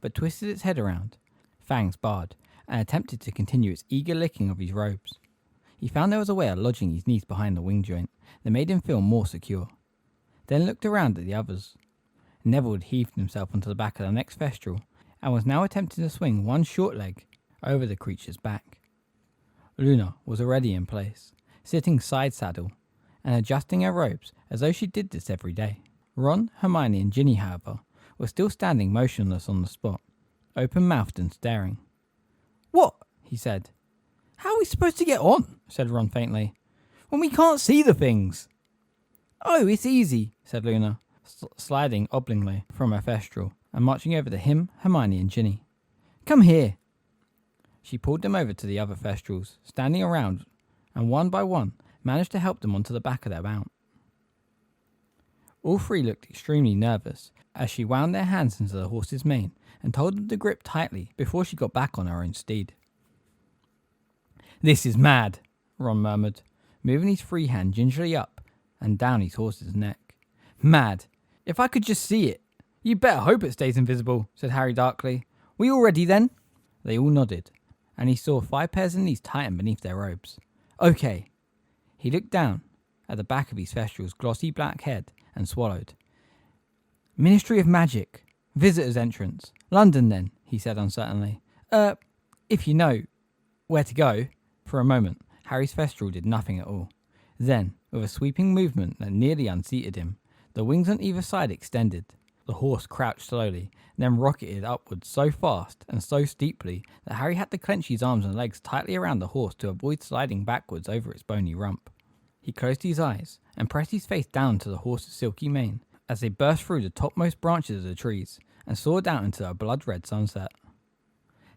Speaker 2: but twisted its head around, fangs barred, and attempted to continue its eager licking of his robes. He found there was a way of lodging his knees behind the wing joint that made him feel more secure, then looked around at the others. Neville had heaved himself onto the back of the next Thestral, and was now attempting to swing one short leg over the creature's back. Luna was already in place, sitting side saddle, and adjusting her robes as though she did this every day. Ron, Hermione and Ginny, however, were still standing motionless on the spot, open-mouthed and staring. What? He said. How are we supposed to get on? Said Ron faintly. When we can't see the things. Oh, it's easy, said Luna, sliding oblongly from her Thestral and marching over to him, Hermione and Ginny. Come here. She pulled them over to the other Thestrals, standing around, and one by one managed to help them onto the back of their mount. All three looked extremely nervous as she wound their hands into the horse's mane and told them to grip tightly before she got back on her own steed. This is mad, Ron murmured, moving his free hand gingerly up and down his horse's neck. Mad. If I could just see it. You better hope it stays invisible, said Harry darkly. We all ready then? They all nodded, and he saw 5 pairs of knees tighten beneath their robes. Okay. He looked down at the back of his Thestral's glossy black head and swallowed. Ministry of Magic. Visitors' entrance. London then, he said uncertainly. If you know where to go. For a moment, Harry's Thestral did nothing at all. Then, with a sweeping movement that nearly unseated him, the wings on either side extended. The horse crouched slowly, then rocketed upwards so fast and so steeply that Harry had to clench his arms and legs tightly around the horse to avoid sliding backwards over its bony rump. He closed his eyes and pressed his face down to the horse's silky mane as they burst through the topmost branches of the trees and soared out into a blood-red sunset.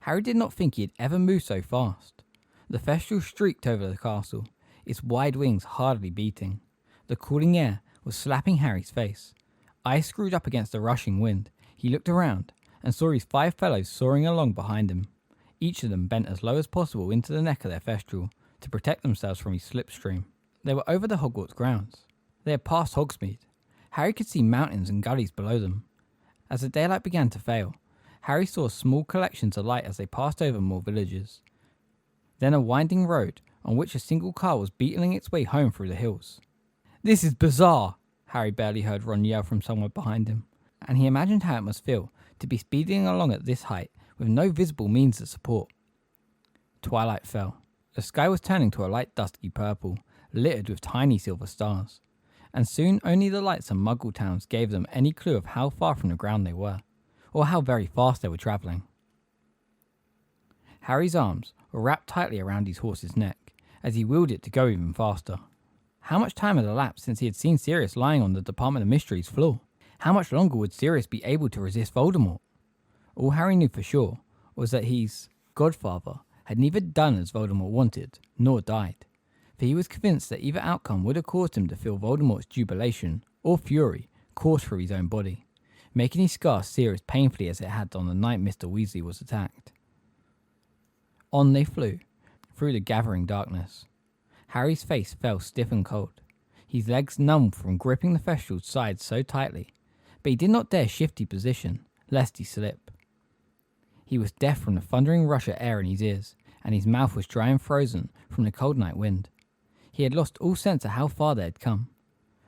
Speaker 2: Harry did not think he had ever moved so fast. The Thestral streaked over the castle, its wide wings hardly beating. The cooling air was slapping Harry's face. Eyes screwed up against the rushing wind, he looked around and saw his 5 fellows soaring along behind him, each of them bent as low as possible into the neck of their Thestral to protect themselves from his slipstream. They were over the Hogwarts grounds. They had passed Hogsmeade. Harry could see mountains and gullies below them. As the daylight began to fail, Harry saw small collections of light as they passed over more villages. Then a winding road on which a single car was beetling its way home through the hills. This is bizarre, Harry barely heard Ron yell from somewhere behind him, and he imagined how it must feel to be speeding along at this height with no visible means of support. Twilight fell. The sky was turning to a light dusky purple, littered with tiny silver stars, and soon only the lights of Muggle towns gave them any clue of how far from the ground they were, or how very fast they were travelling. Harry's arms were wrapped tightly around his horse's neck as he wheeled it to go even faster. How much time had elapsed since he had seen Sirius lying on the Department of Mysteries floor? How much longer would Sirius be able to resist Voldemort? All Harry knew for sure was that his godfather
Speaker 1: had neither done as Voldemort wanted, nor died, for he was convinced that either outcome would have caused him to feel Voldemort's jubilation or fury course through his own body, making his scar sear as painfully as it had on the night Mr. Weasley was attacked. On they flew, through the gathering darkness. Harry's face fell stiff and cold, his legs numb from gripping the Thestral's sides so tightly, but he did not dare shift his position, lest he slip. He was deaf from the thundering rush of air in his ears, and his mouth was dry and frozen from the cold night wind. He had lost all sense of how far they had come.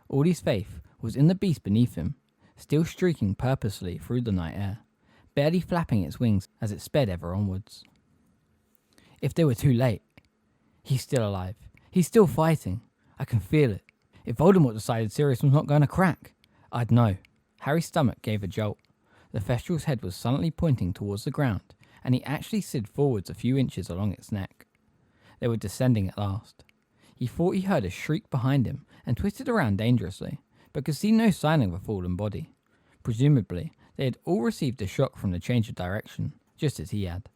Speaker 1: All his faith was in the beast beneath him, still streaking purposely through the night air, barely flapping its wings as it sped ever onwards. If they were too late. He's still alive. He's still fighting. I can feel it. If Voldemort decided Sirius was not going to crack, I'd know. Harry's stomach gave a jolt. The Thestral's head was suddenly pointing towards the ground, and he actually slid forwards a few inches along its neck. They were descending at last. He thought he heard a shriek behind him and twisted around dangerously, but could see no sign of a fallen body. Presumably, they had all received a shock from the change of direction, just as he had.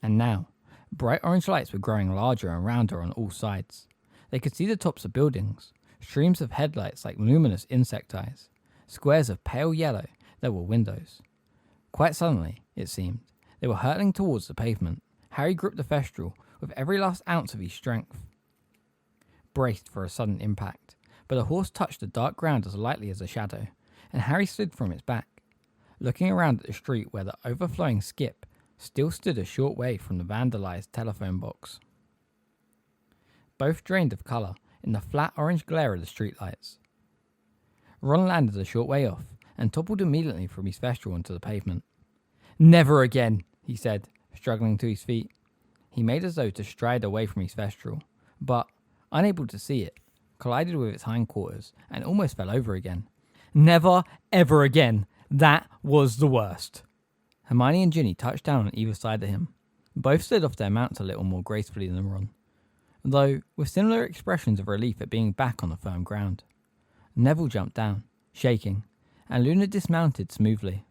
Speaker 1: And now, bright orange lights were growing larger and rounder on all sides. They could see the tops of buildings, streams of headlights like luminous insect eyes, squares of pale yellow that were windows. Quite suddenly, it seemed, they were hurtling towards the pavement. Harry gripped the Thestral with every last ounce of his strength, braced for a sudden impact, but the horse touched the dark ground as lightly as a shadow, and Harry slid from its back. Looking around at the street where the overflowing skip still stood a short way from the vandalized telephone box. Both drained of colour in the flat orange glare of the streetlights. Ron landed a short way off and toppled immediately from his Thestral onto the pavement. "Never again," he said, struggling to his feet. He made as though to stride away from his Thestral, but, unable to see it, collided with its hindquarters and almost fell over again. "Never, ever again. That was the worst." Hermione and Ginny touched down on either side of him. Both slid off their mounts a little more gracefully than Ron, though with similar expressions of relief at being back on the firm ground. Neville jumped down, shaking, and Luna dismounted smoothly.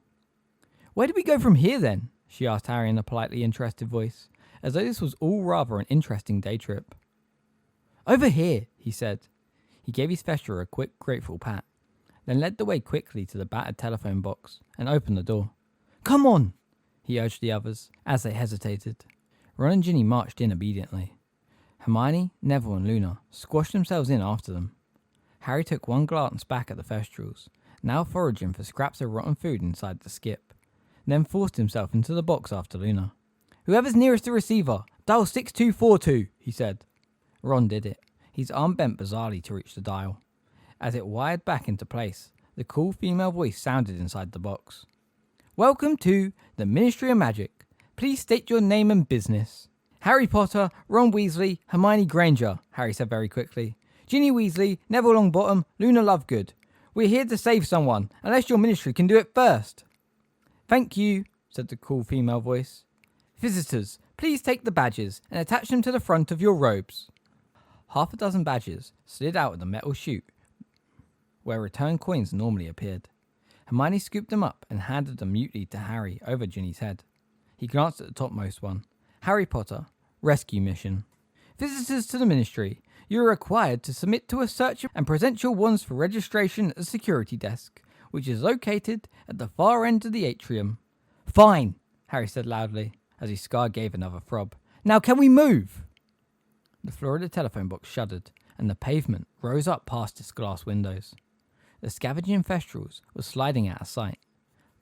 Speaker 1: "Where do we go from here, then?" she asked Harry in a politely interested voice, as though this was all rather an interesting day trip. "Over here," he said. He gave his Thestral a quick, grateful pat, then led the way quickly to the battered telephone box and opened the door. "Come on," he urged the others, as they hesitated. Ron and Ginny marched in obediently. Hermione, Neville and Luna squashed themselves in after them. Harry took one glance back at the Thestrals, now foraging for scraps of rotten food inside the skip, then forced himself into the box after Luna. "Whoever's nearest the receiver, dial 6242, he said. Ron did it, his arm bent bizarrely to reach the dial. As it wired back into place, the cool female voice sounded inside the box. "Welcome to the Ministry of Magic. Please state your name and business." "Harry Potter, Ron Weasley, Hermione Granger," Harry said very quickly. "Ginny Weasley, Neville Longbottom, Luna Lovegood. We're here to save someone, unless your ministry can do it first." "Thank you," said the cool female voice. "Visitors, please take the badges and attach them to the front of your robes." Half a dozen badges slid out of the metal chute where return coins normally appeared. Hermione scooped them up and handed them mutely to Harry over Ginny's head. He glanced at the topmost one. "Harry Potter, Rescue Mission. Visitors to the Ministry, you are required to submit to a search and present your wands for registration at the security desk, which is located at the far end of the atrium." "Fine," Harry said loudly, as his scar gave another throb. "Now can we move?" The floor of the telephone box shuddered, and the pavement rose up past its glass windows. The scavenging Thestrals were sliding out of sight.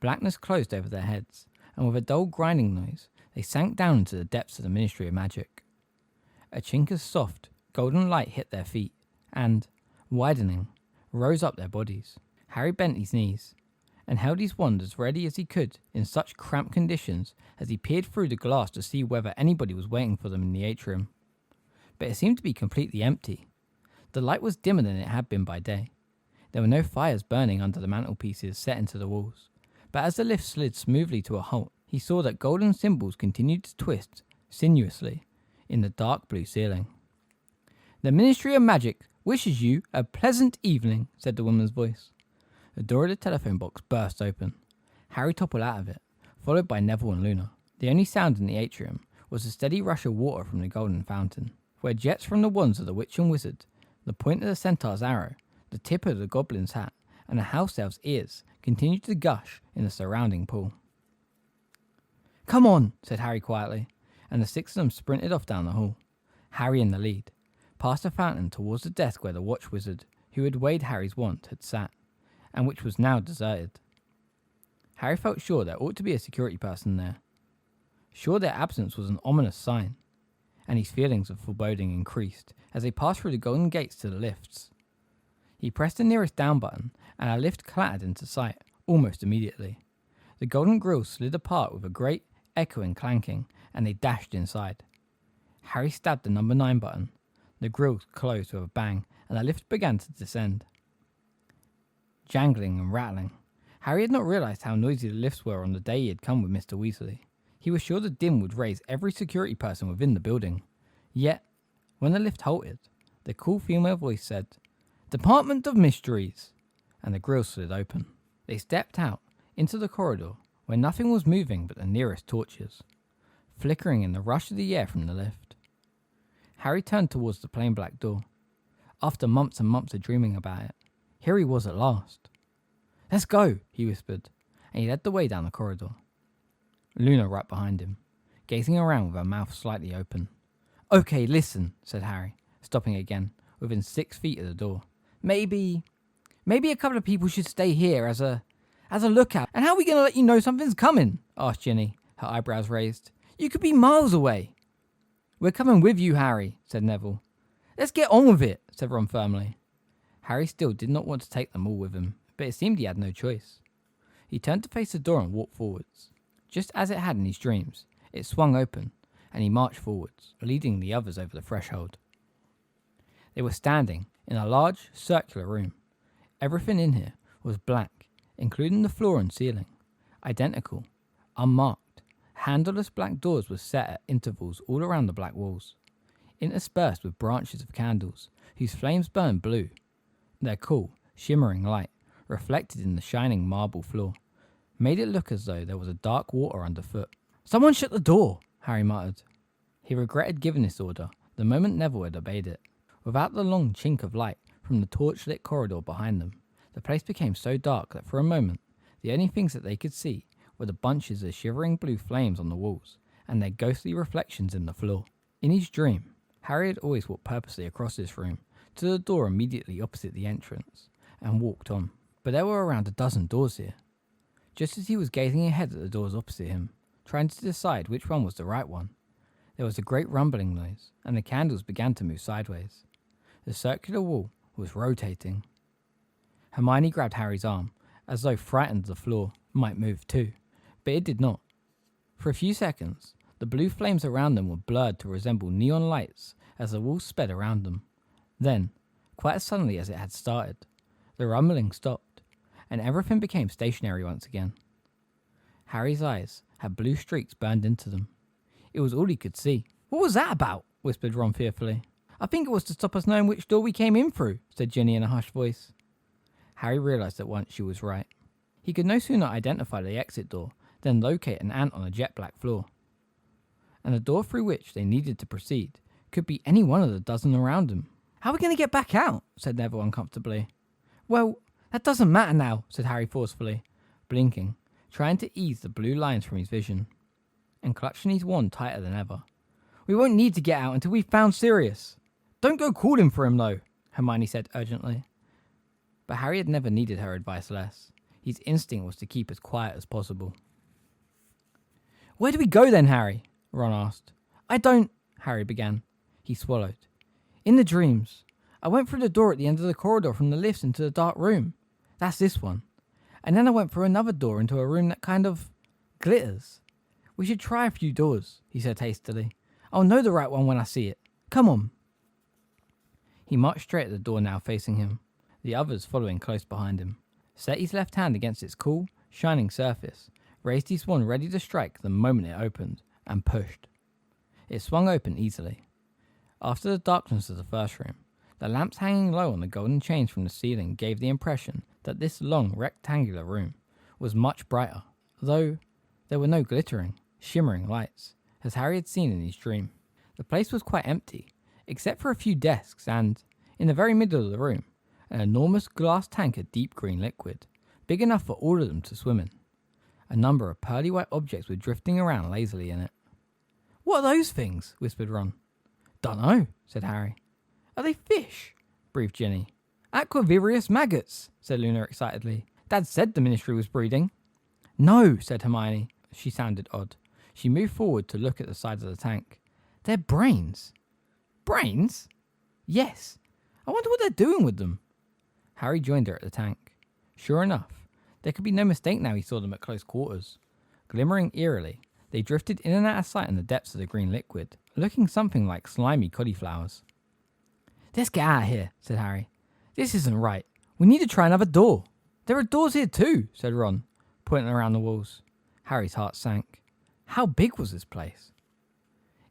Speaker 1: Blackness closed over their heads, and with a dull grinding noise, they sank down into the depths of the Ministry of Magic. A chink of soft, golden light hit their feet, and, widening, rose up their bodies. Harry bent his knees, and held his wand as ready as he could in such cramped conditions as he peered through the glass to see whether anybody was waiting for them in the atrium. But it seemed to be completely empty. The light was dimmer than it had been by day. There were no fires burning under the mantelpieces set into the walls, but as the lift slid smoothly to a halt, he saw that golden symbols continued to twist, sinuously, in the dark blue ceiling. "The Ministry of Magic wishes you a pleasant evening," said the woman's voice. The door of the telephone box burst open. Harry toppled out of it, followed by Neville and Luna. The only sound in the atrium was the steady rush of water from the golden fountain, where jets from the wands of the witch and wizard, the point of the centaur's arrow, the tip of the goblin's hat, and the house elf's ears continued to gush in the surrounding pool. "Come on," said Harry quietly, and the six of them sprinted off down the hall, Harry in the lead, past the fountain towards the desk where the watch wizard, who had weighed Harry's wand, had sat, and which was now deserted. Harry felt sure there ought to be a security person there. Sure their absence was an ominous sign, and his feelings of foreboding increased as they passed through the golden gates to the lifts. He pressed the nearest down button, and a lift clattered into sight almost immediately. The golden grills slid apart with a great, echoing clanking, and they dashed inside. Harry stabbed the number 9 button. The grills closed with a bang, and the lift began to descend. Jangling and rattling. Harry had not realised how noisy the lifts were on the day he had come with Mr. Weasley. He was sure the din would raise every security person within the building. Yet, when the lift halted, the cool female voice said, "Department of Mysteries," and the grills slid open. They stepped out into the corridor where nothing was moving but the nearest torches, flickering in the rush of the air from the lift. Harry turned towards the plain black door. After months and months of dreaming about it, here he was at last. "Let's go," he whispered, and he led the way down the corridor. Luna right behind him, gazing around with her mouth slightly open. "Okay, listen," said Harry, stopping again, within 6 feet of the door. Maybe a couple of people should stay here as a lookout. And how are we going to let you know something's coming?" asked Ginny, her eyebrows raised. "You could be miles away." "We're coming with you, Harry," said Neville. "Let's get on with it," said Ron firmly. Harry still did not want to take them all with him, but it seemed he had no choice. He turned to face the door and walked forwards. Just as it had in his dreams, it swung open, and he marched forwards, leading the others over the threshold. They were standing in a large, circular room. Everything in here was black, including the floor and ceiling. Identical, unmarked, handleless black doors were set at intervals all around the black walls, interspersed with branches of candles, whose flames burned blue. Their cool, shimmering light, reflected in the shining marble floor, made it look as though there was a dark water underfoot. "Someone shut the door," Harry muttered. He regretted giving this order the moment Neville had obeyed it. Without the long chink of light from the torch-lit corridor behind them, the place became so dark that for a moment the only things that they could see were the bunches of shivering blue flames on the walls and their ghostly reflections in the floor. In his dream, Harry had always walked purposely across this room to the door immediately opposite the entrance and walked on, but there were around a dozen doors here. Just as he was gazing ahead at the doors opposite him, trying to decide which one was the right one, there was a great rumbling noise, and the candles began to move sideways. The circular wall was rotating. Hermione grabbed Harry's arm, as though frightened the floor might move too, but it did not. For a few seconds, the blue flames around them were blurred to resemble neon lights as the walls sped around them. Then, quite as suddenly as it had started, the rumbling stopped, and everything became stationary once again. Harry's eyes had blue streaks burned into them. It was all he could see. "What was that about?" whispered Ron fearfully. "I think it was to stop us knowing which door we came in through," said Ginny in a hushed voice. Harry realised at once she was right. He could no sooner identify the exit door than locate an ant on a jet black floor. And the door through which they needed to proceed could be any one of the dozen around them. "How are we going to get back out?" said Neville uncomfortably. "Well, that doesn't matter now," said Harry forcefully, blinking, trying to ease the blue lines from his vision, and clutching his wand tighter than ever. "We won't need to get out until we've found Sirius." "Don't go calling for him, though," Hermione said urgently. But Harry had never needed her advice less. His instinct was to keep as quiet as possible. "Where do we go then, Harry?" Ron asked. "I don't," Harry began. He swallowed. "In the dreams, I went through the door at the end of the corridor from the lifts into the dark room. That's this one. And then I went through another door into a room that kind of glitters. We should try a few doors," he said hastily. "I'll know the right one when I see it. Come on." He marched straight at the door now facing him, the others following close behind him, set his left hand against its cool, shining surface, raised his wand ready to strike the moment it opened, and pushed. It swung open easily. After the darkness of the first room, the lamps hanging low on the golden chains from the ceiling gave the impression that this long, rectangular room was much brighter, though there were no glittering, shimmering lights, as Harry had seen in his dream. The place was quite empty, except for a few desks and, in the very middle of the room, an enormous glass tank of deep green liquid, big enough for all of them to swim in. A number of pearly white objects were drifting around lazily in it. "What are those things?" whispered Ron. "Dunno," said Harry. "Are they fish?" breathed Ginny. "Aquavivious maggots," said Luna excitedly. "Dad said the Ministry was breeding." "No," said Hermione. She sounded odd. She moved forward to look at the sides of the tank. "They're brains." "Brains?" "Yes. I wonder what they're doing with them." Harry joined her at the tank. Sure enough, there could be no mistake now he saw them at close quarters. Glimmering eerily, they drifted in and out of sight in the depths of the green liquid, looking something like slimy cauliflowers. "Let's get out of here," said Harry. "This isn't right. We need to try another door." "There are doors here too," said Ron, pointing around the walls. Harry's heart sank. How big was this place?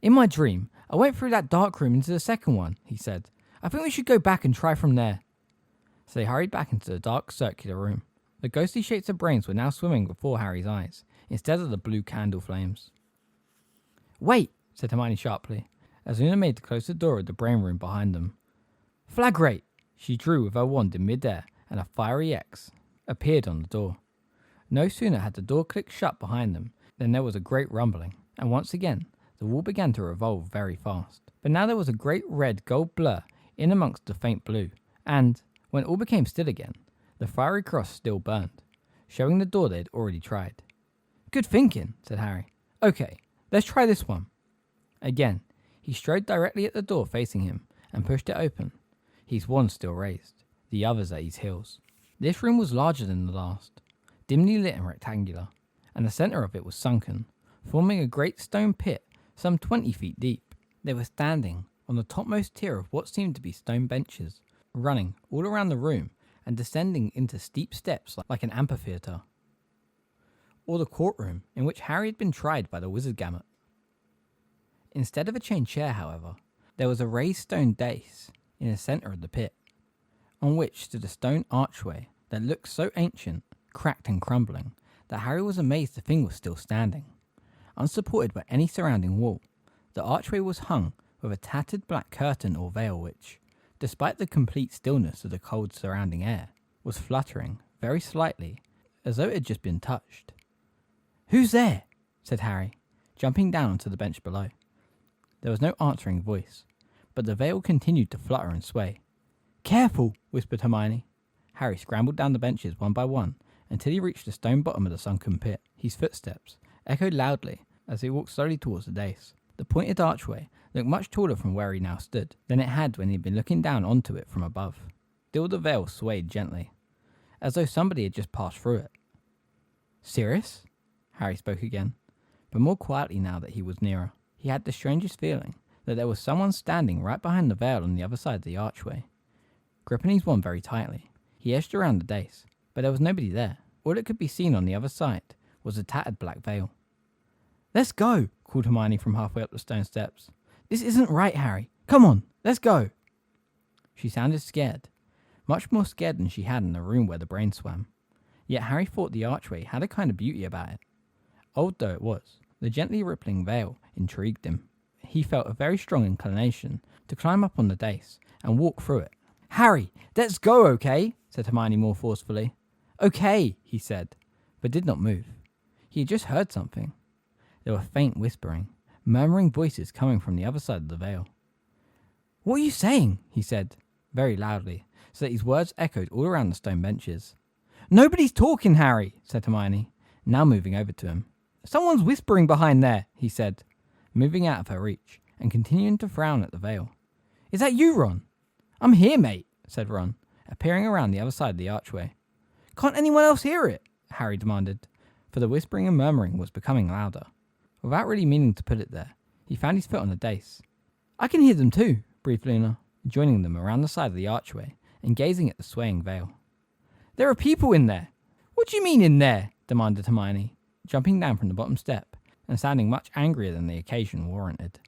Speaker 1: "In my dream, I went through that dark room into the second one," he said. "I think we should go back and try from there." So they hurried back into the dark circular room. The ghostly shapes of brains were now swimming before Harry's eyes, instead of the blue candle flames. "Wait," said Hermione sharply, as Luna made to close the door of the brain room behind them. "Flag rate!" She drew with her wand in midair, and a fiery X appeared on the door. No sooner had the door clicked shut behind them than there was a great rumbling, and once again the wall began to revolve very fast. But now there was a great red gold blur in amongst the faint blue, and, when all became still again, the fiery cross still burned, showing the door they had already tried. "Good thinking," said Harry. "Okay, let's try this one." Again, he strode directly at the door facing him and pushed it open, his wand still raised, the others at his heels. This room was larger than the last, dimly lit and rectangular, and the centre of it was sunken, forming a great stone pit some 20 feet deep. They were standing on the topmost tier of what seemed to be stone benches, running all around the room and descending into steep steps like an amphitheatre, or the courtroom in which Harry had been tried by the wizard gamut. Instead of a chain chair, however, there was a raised stone dais in the centre of the pit, on which stood a stone archway that looked so ancient, cracked and crumbling, that Harry was amazed the thing was still standing. Unsupported by any surrounding wall, the archway was hung with a tattered black curtain or veil which, despite the complete stillness of the cold surrounding air, was fluttering very slightly, as though it had just been touched. "Who's there?" said Harry, jumping down onto the bench below. There was no answering voice, but the veil continued to flutter and sway. "Careful," whispered Hermione. Harry scrambled down the benches one by one until he reached the stone bottom of the sunken pit. His footsteps echoed loudly as he walked slowly towards the dais. The pointed archway looked much taller from where he now stood than it had when he had been looking down onto it from above. Still the veil swayed gently, as though somebody had just passed through it. "Sirius?" Harry spoke again, but more quietly now that he was nearer. He had the strangest feeling that there was someone standing right behind the veil on the other side of the archway. Gripping his wand very tightly, he edged around the dais, but there was nobody there. All that could be seen on the other side was a tattered black veil. "Let's go," called Hermione from halfway up the stone steps. "This isn't right, Harry. Come on, let's go." She sounded scared, much more scared than she had in the room where the brain swam. Yet Harry thought the archway had a kind of beauty about it. Old though it was, the gently rippling veil intrigued him. He felt a very strong inclination to climb up on the dais and walk through it. "Harry, let's go, okay?" said Hermione more forcefully. "Okay," he said, but did not move. He had just heard something. There were faint whispering, murmuring voices coming from the other side of the veil. "What are you saying?" he said, very loudly, so that his words echoed all around the stone benches. "Nobody's talking, Harry," said Hermione, now moving over to him. "Someone's whispering behind there," he said, moving out of her reach and continuing to frown at the veil. "Is that you, Ron?" "I'm here, mate," said Ron, appearing around the other side of the archway. "Can't anyone else hear it?" Harry demanded, for the whispering and murmuring was becoming louder. Without really meaning to put it there, he found his foot on the dais. "I can hear them too," breathed Luna, joining them around the side of the archway and gazing at the swaying veil. "There are people in there." "What do you mean in there?" demanded Hermione, jumping down from the bottom step and sounding much angrier than the occasion warranted.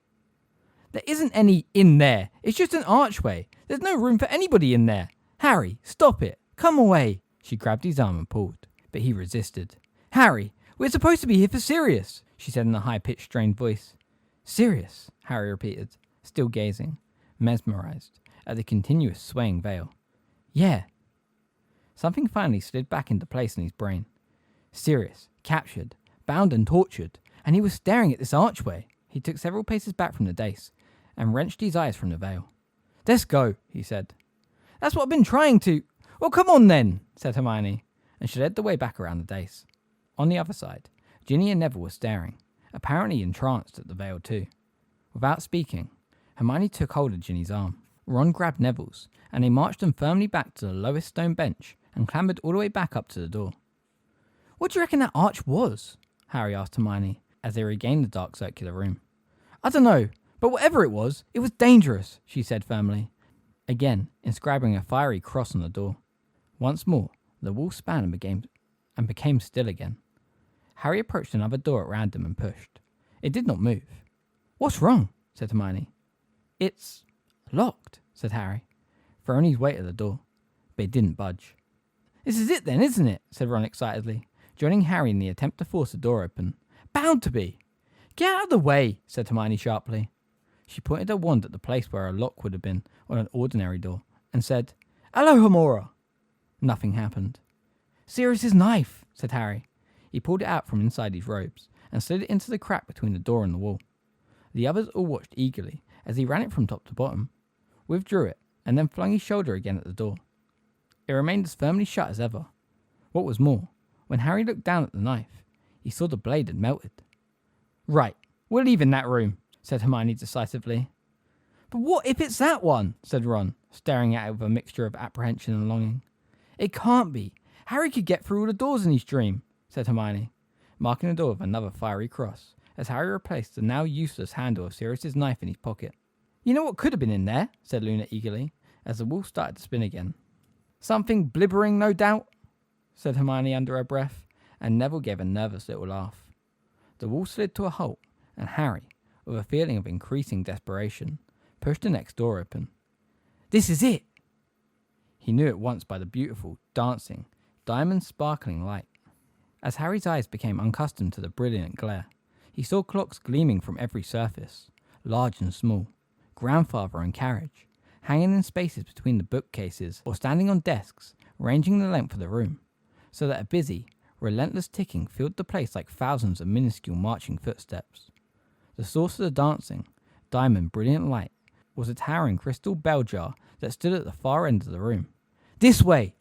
Speaker 1: "There isn't any in there. It's just an archway. There's no room for anybody in there. Harry, stop it. Come away." She grabbed his arm and pulled, but he resisted. "Harry, we're supposed to be here for Sirius," she said in a high-pitched, strained voice. Sirius, Harry repeated, still gazing, mesmerized, at the continuous swaying veil. Yeah. Something finally slid back into place in his brain. Sirius, captured, bound and tortured, and he was staring at this archway. He took several paces back from the dais and wrenched his eyes from the veil. Let's go, he said. That's what I've been trying to... Well, come on then, said Hermione, and she led the way back around the dais. On the other side, Ginny and Neville were staring, apparently entranced at the veil too. Without speaking, Hermione took hold of Ginny's arm. Ron grabbed Neville's, and they marched them firmly back to the lowest stone bench and clambered all the way back up to the door. What do you reckon that arch was? Harry asked Hermione as they regained the dark circular room. I don't know, but whatever it was dangerous, she said firmly, again inscribing a fiery cross on the door. Once more, the wall span and became still again. Harry approached another door at random and pushed. It did not move. What's wrong? Said Hermione. It's locked, said Harry, throwing his weight at the door, but it didn't budge. This is it then, isn't it? Said Ron excitedly, joining Harry in the attempt to force the door open. Bound to be. Get out of the way, said Hermione sharply. She pointed her wand at the place where a lock would have been on an ordinary door and said, Alohomora. Nothing happened. Sirius's knife, said Harry. He pulled it out from inside his robes and slid it into the crack between the door and the wall. The others all watched eagerly as he ran it from top to bottom, withdrew it, and then flung his shoulder again at the door. It remained as firmly shut as ever. What was more, when Harry looked down at the knife, he saw the blade had melted. Right, we'll leave in that room, said Hermione decisively. But what if it's that one? Said Ron, staring at it with a mixture of apprehension and longing. It can't be. Harry could get through all the doors in his dream, said Hermione, marking the door with another fiery cross, as Harry replaced the now useless handle of Sirius's knife in his pocket. You know what could have been in there? Said Luna eagerly, as the wall started to spin again. Something blibbering, no doubt, said Hermione under her breath, and Neville gave a nervous little laugh. The wall slid to a halt, and Harry, with a feeling of increasing desperation, pushed the next door open. This is it! He knew at once by the beautiful, dancing, diamond-sparkling light. As Harry's eyes became unaccustomed to the brilliant glare, he saw clocks gleaming from every surface, large and small, grandfather and carriage, hanging in spaces between the bookcases or standing on desks, ranging the length of the room, so that a busy, relentless ticking filled the place like thousands of minuscule marching footsteps. The source of the dancing, diamond brilliant light was a towering crystal bell jar that stood at the far end of the room. This way!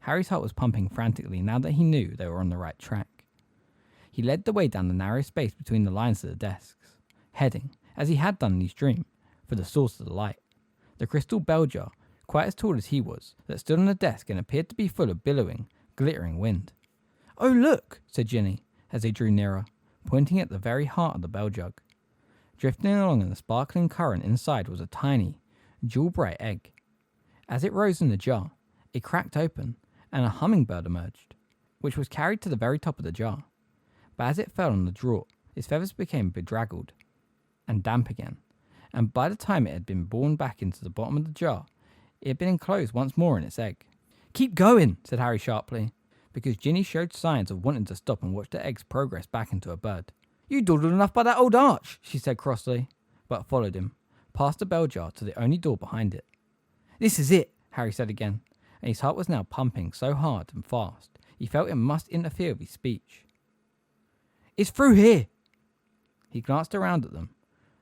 Speaker 1: Harry's heart was pumping frantically now that he knew they were on the right track. He led the way down the narrow space between the lines of the desks, heading, as he had done in his dream, for the source of the light. The crystal bell jar, quite as tall as he was, that stood on the desk and appeared to be full of billowing, glittering wind. Oh, look, said Ginny, as they drew nearer, pointing at the very heart of the bell jug. Drifting along in the sparkling current inside was a tiny, jewel-bright egg. As it rose in the jar, it cracked open, and a hummingbird emerged, which was carried to the very top of the jar. But as it fell on the draught, its feathers became bedraggled and damp again, and by the time it had been borne back into the bottom of the jar, it had been enclosed once more in its egg. Keep going, said Harry sharply, because Ginny showed signs of wanting to stop and watch the egg's progress back into a bird. You dawdled enough by that old arch, she said crossly, but followed him, past the bell jar to the only door behind it. This is it, Harry said again, and his heart was now pumping so hard and fast, he felt it must interfere with his speech. It's through here! He glanced around at them.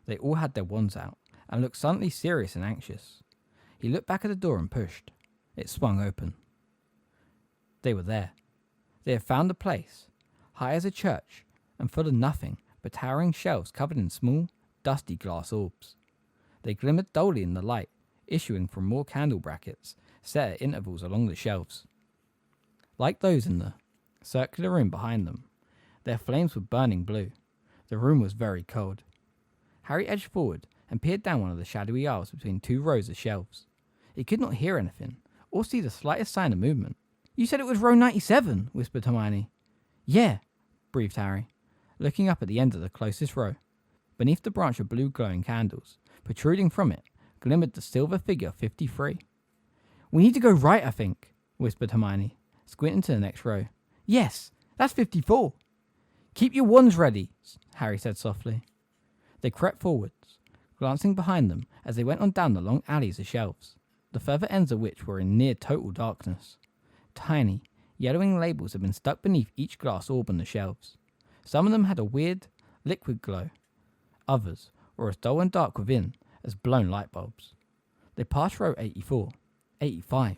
Speaker 1: They all had their wands out, and looked suddenly serious and anxious. He looked back at the door and pushed. It swung open. They were there. They had found the place, high as a church, and full of nothing but towering shelves covered in small, dusty glass orbs. They glimmered dully in the light, issuing from more candle brackets, set at intervals along the shelves. Like those in the circular room behind them, their flames were burning blue. The room was very cold. Harry edged forward and peered down one of the shadowy aisles between two rows of shelves. He could not hear anything, or see the slightest sign of movement. You said it was row 97, whispered Hermione. Yeah, breathed Harry, looking up at the end of the closest row. Beneath the branch of blue glowing candles, protruding from it, glimmered the silver figure 53. We need to go right, I think, whispered Hermione, squinting to the next row. Yes, that's 54. Keep your wands ready, Harry said softly. They crept forwards, glancing behind them as they went on down the long alleys of shelves, the further ends of which were in near total darkness. Tiny, yellowing labels had been stuck beneath each glass orb on the shelves. Some of them had a weird, liquid glow. Others were as dull and dark within as blown light bulbs. They passed row 84, 85.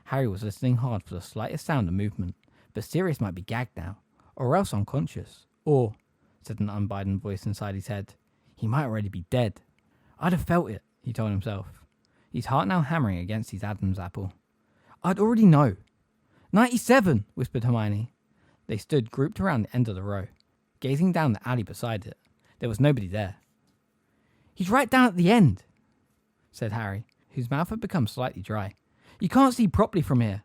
Speaker 1: Harry was listening hard for the slightest sound of movement, but Sirius might be gagged now, or else unconscious, or, said an unbidden voice inside his head, he might already be dead. I'd have felt it, he told himself, his heart now hammering against his Adam's apple. I'd already know. 97, whispered Hermione. They stood grouped around the end of the row, gazing down the alley beside it. There was nobody there. He's right down at the end, said Harry, whose mouth had become slightly dry. You can't see properly from here.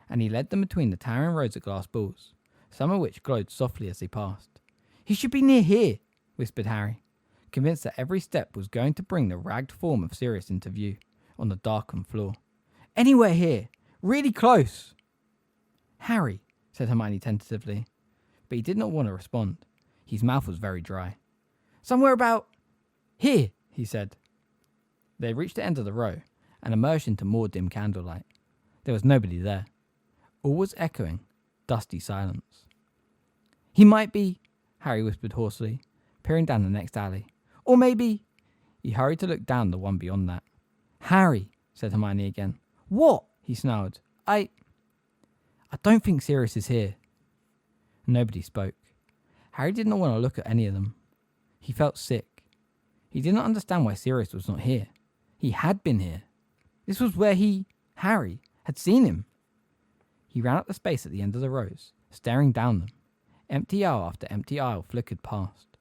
Speaker 1: And he led them between the towering rows of glass balls, some of which glowed softly as they passed. He should be near here, whispered Harry, convinced that every step was going to bring the ragged form of Sirius into view on the darkened floor. Anywhere here, really close. Harry, said Hermione tentatively, but he did not want to respond. His mouth was very dry. Somewhere about here, he said. They reached the end of the row and emerged into more dim candlelight. There was nobody there. All was echoing, dusty silence. He might be, Harry whispered hoarsely, peering down the next alley. Or maybe... He hurried to look down the one beyond that. Harry, said Hermione again. What? He snarled. I don't think Sirius is here. Nobody spoke. Harry did not want to look at any of them. He felt sick. He did not understand why Sirius was not here. He had been here. This was where Harry, had seen him. He ran up the space at the end of the rows, staring down them. Empty aisle after empty aisle flickered past.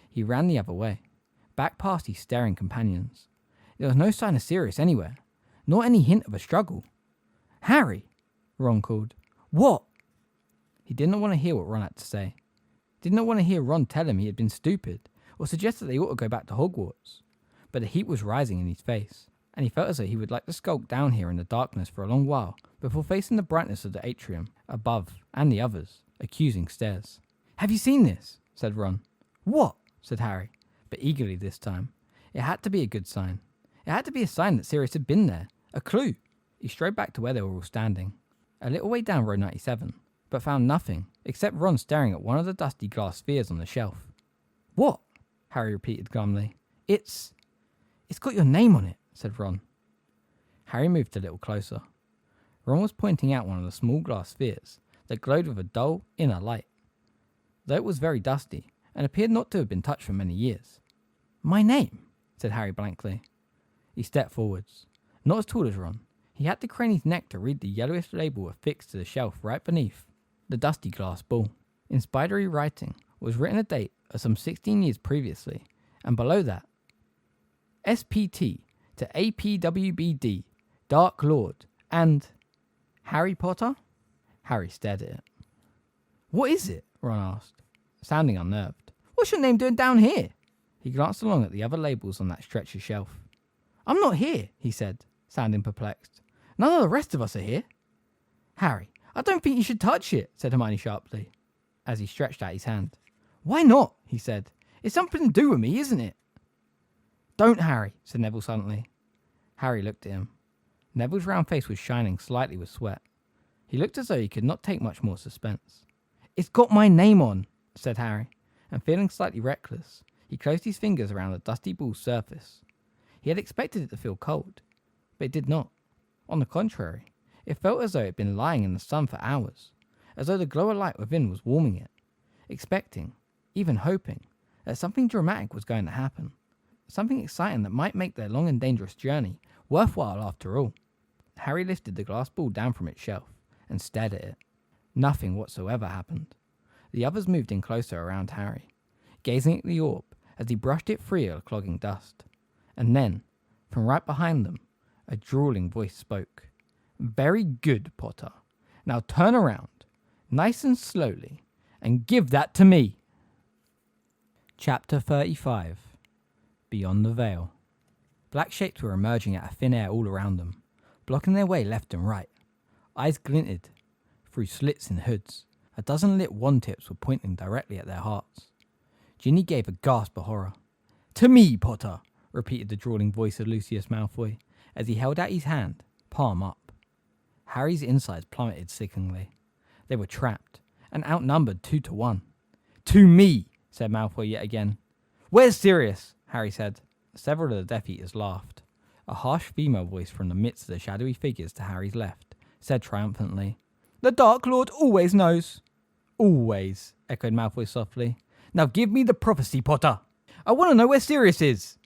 Speaker 1: He ran the other way, back past his staring companions. There was no sign of Sirius anywhere, nor any hint of a struggle. Harry, Ron called. What? He did not want to hear what Ron had to say. Did not want to hear Ron tell him he had been stupid, or suggest that they ought to go back to Hogwarts. But the heat was rising in his face, and he felt as though he would like to skulk down here in the darkness for a long while before facing the brightness of the atrium above and the others' accusing stares. Have you seen this? Said Ron. What? Said Harry, but eagerly this time. It had to be a good sign. It had to be a sign that Sirius had been there. A clue. He strode back to where they were all standing, a little way down row 97, but found nothing except Ron staring at one of the dusty glass spheres on the shelf. What? Harry repeated glumly. It's got your name on it, said Ron. Harry moved a little closer. Ron was pointing out one of the small glass spheres that glowed with a dull inner light, though it was very dusty and appeared not to have been touched for many years. My name, said Harry blankly. He stepped forwards. Not as tall as Ron. He had to crane his neck to read the yellowish label affixed to the shelf right beneath the dusty glass ball. In spidery writing was written a date of some 16 years previously, and below that, SPT to APWBD, Dark Lord, and Harry Potter? Harry stared at it. What is it? Ron asked, sounding unnerved. What's your name doing down here? He glanced along at the other labels on that stretch of shelf. I'm not here, he said, sounding perplexed. None of the rest of us are here. Harry, I don't think you should touch it, said Hermione sharply, as he stretched out his hand. Why not? He said. It's something to do with me, isn't it? Don't, Harry, said Neville suddenly. Harry looked at him. Neville's round face was shining slightly with sweat. He looked as though he could not take much more suspense. It's got my name on, said Harry, and feeling slightly reckless, he closed his fingers around the dusty ball's surface. He had expected it to feel cold, but it did not. On the contrary, it felt as though it had been lying in the sun for hours, as though the glow of light within was warming it, expecting, even hoping, that something dramatic was going to happen, something exciting that might make their long and dangerous journey worthwhile after all. Harry lifted the glass ball down from its shelf and stared at it. Nothing whatsoever happened. The others moved in closer around Harry, gazing at the orb as he brushed it free of the clogging dust. And then, from right behind them, a drawling voice spoke. Very good, Potter. Now turn around, nice and slowly, and give that to me. Chapter 35. Beyond the Veil. Black shapes were emerging out of thin air all around them, blocking their way left and right. Eyes glinted through slits in hoods. A dozen lit wand tips were pointing directly at their hearts. Ginny gave a gasp of horror.
Speaker 2: To me, Potter, repeated the drawling voice of Lucius Malfoy, as he held out his hand, palm up. Harry's insides plummeted sickeningly. They were trapped, and outnumbered 2-1. To me, said Malfoy yet again. Where's Sirius? Harry said. Several of the Death Eaters laughed. A harsh female voice from the midst of the shadowy figures to Harry's left said triumphantly, The Dark Lord always knows. Always, echoed Malfoy softly. Now give me the prophecy, Potter. I want to know where Sirius is.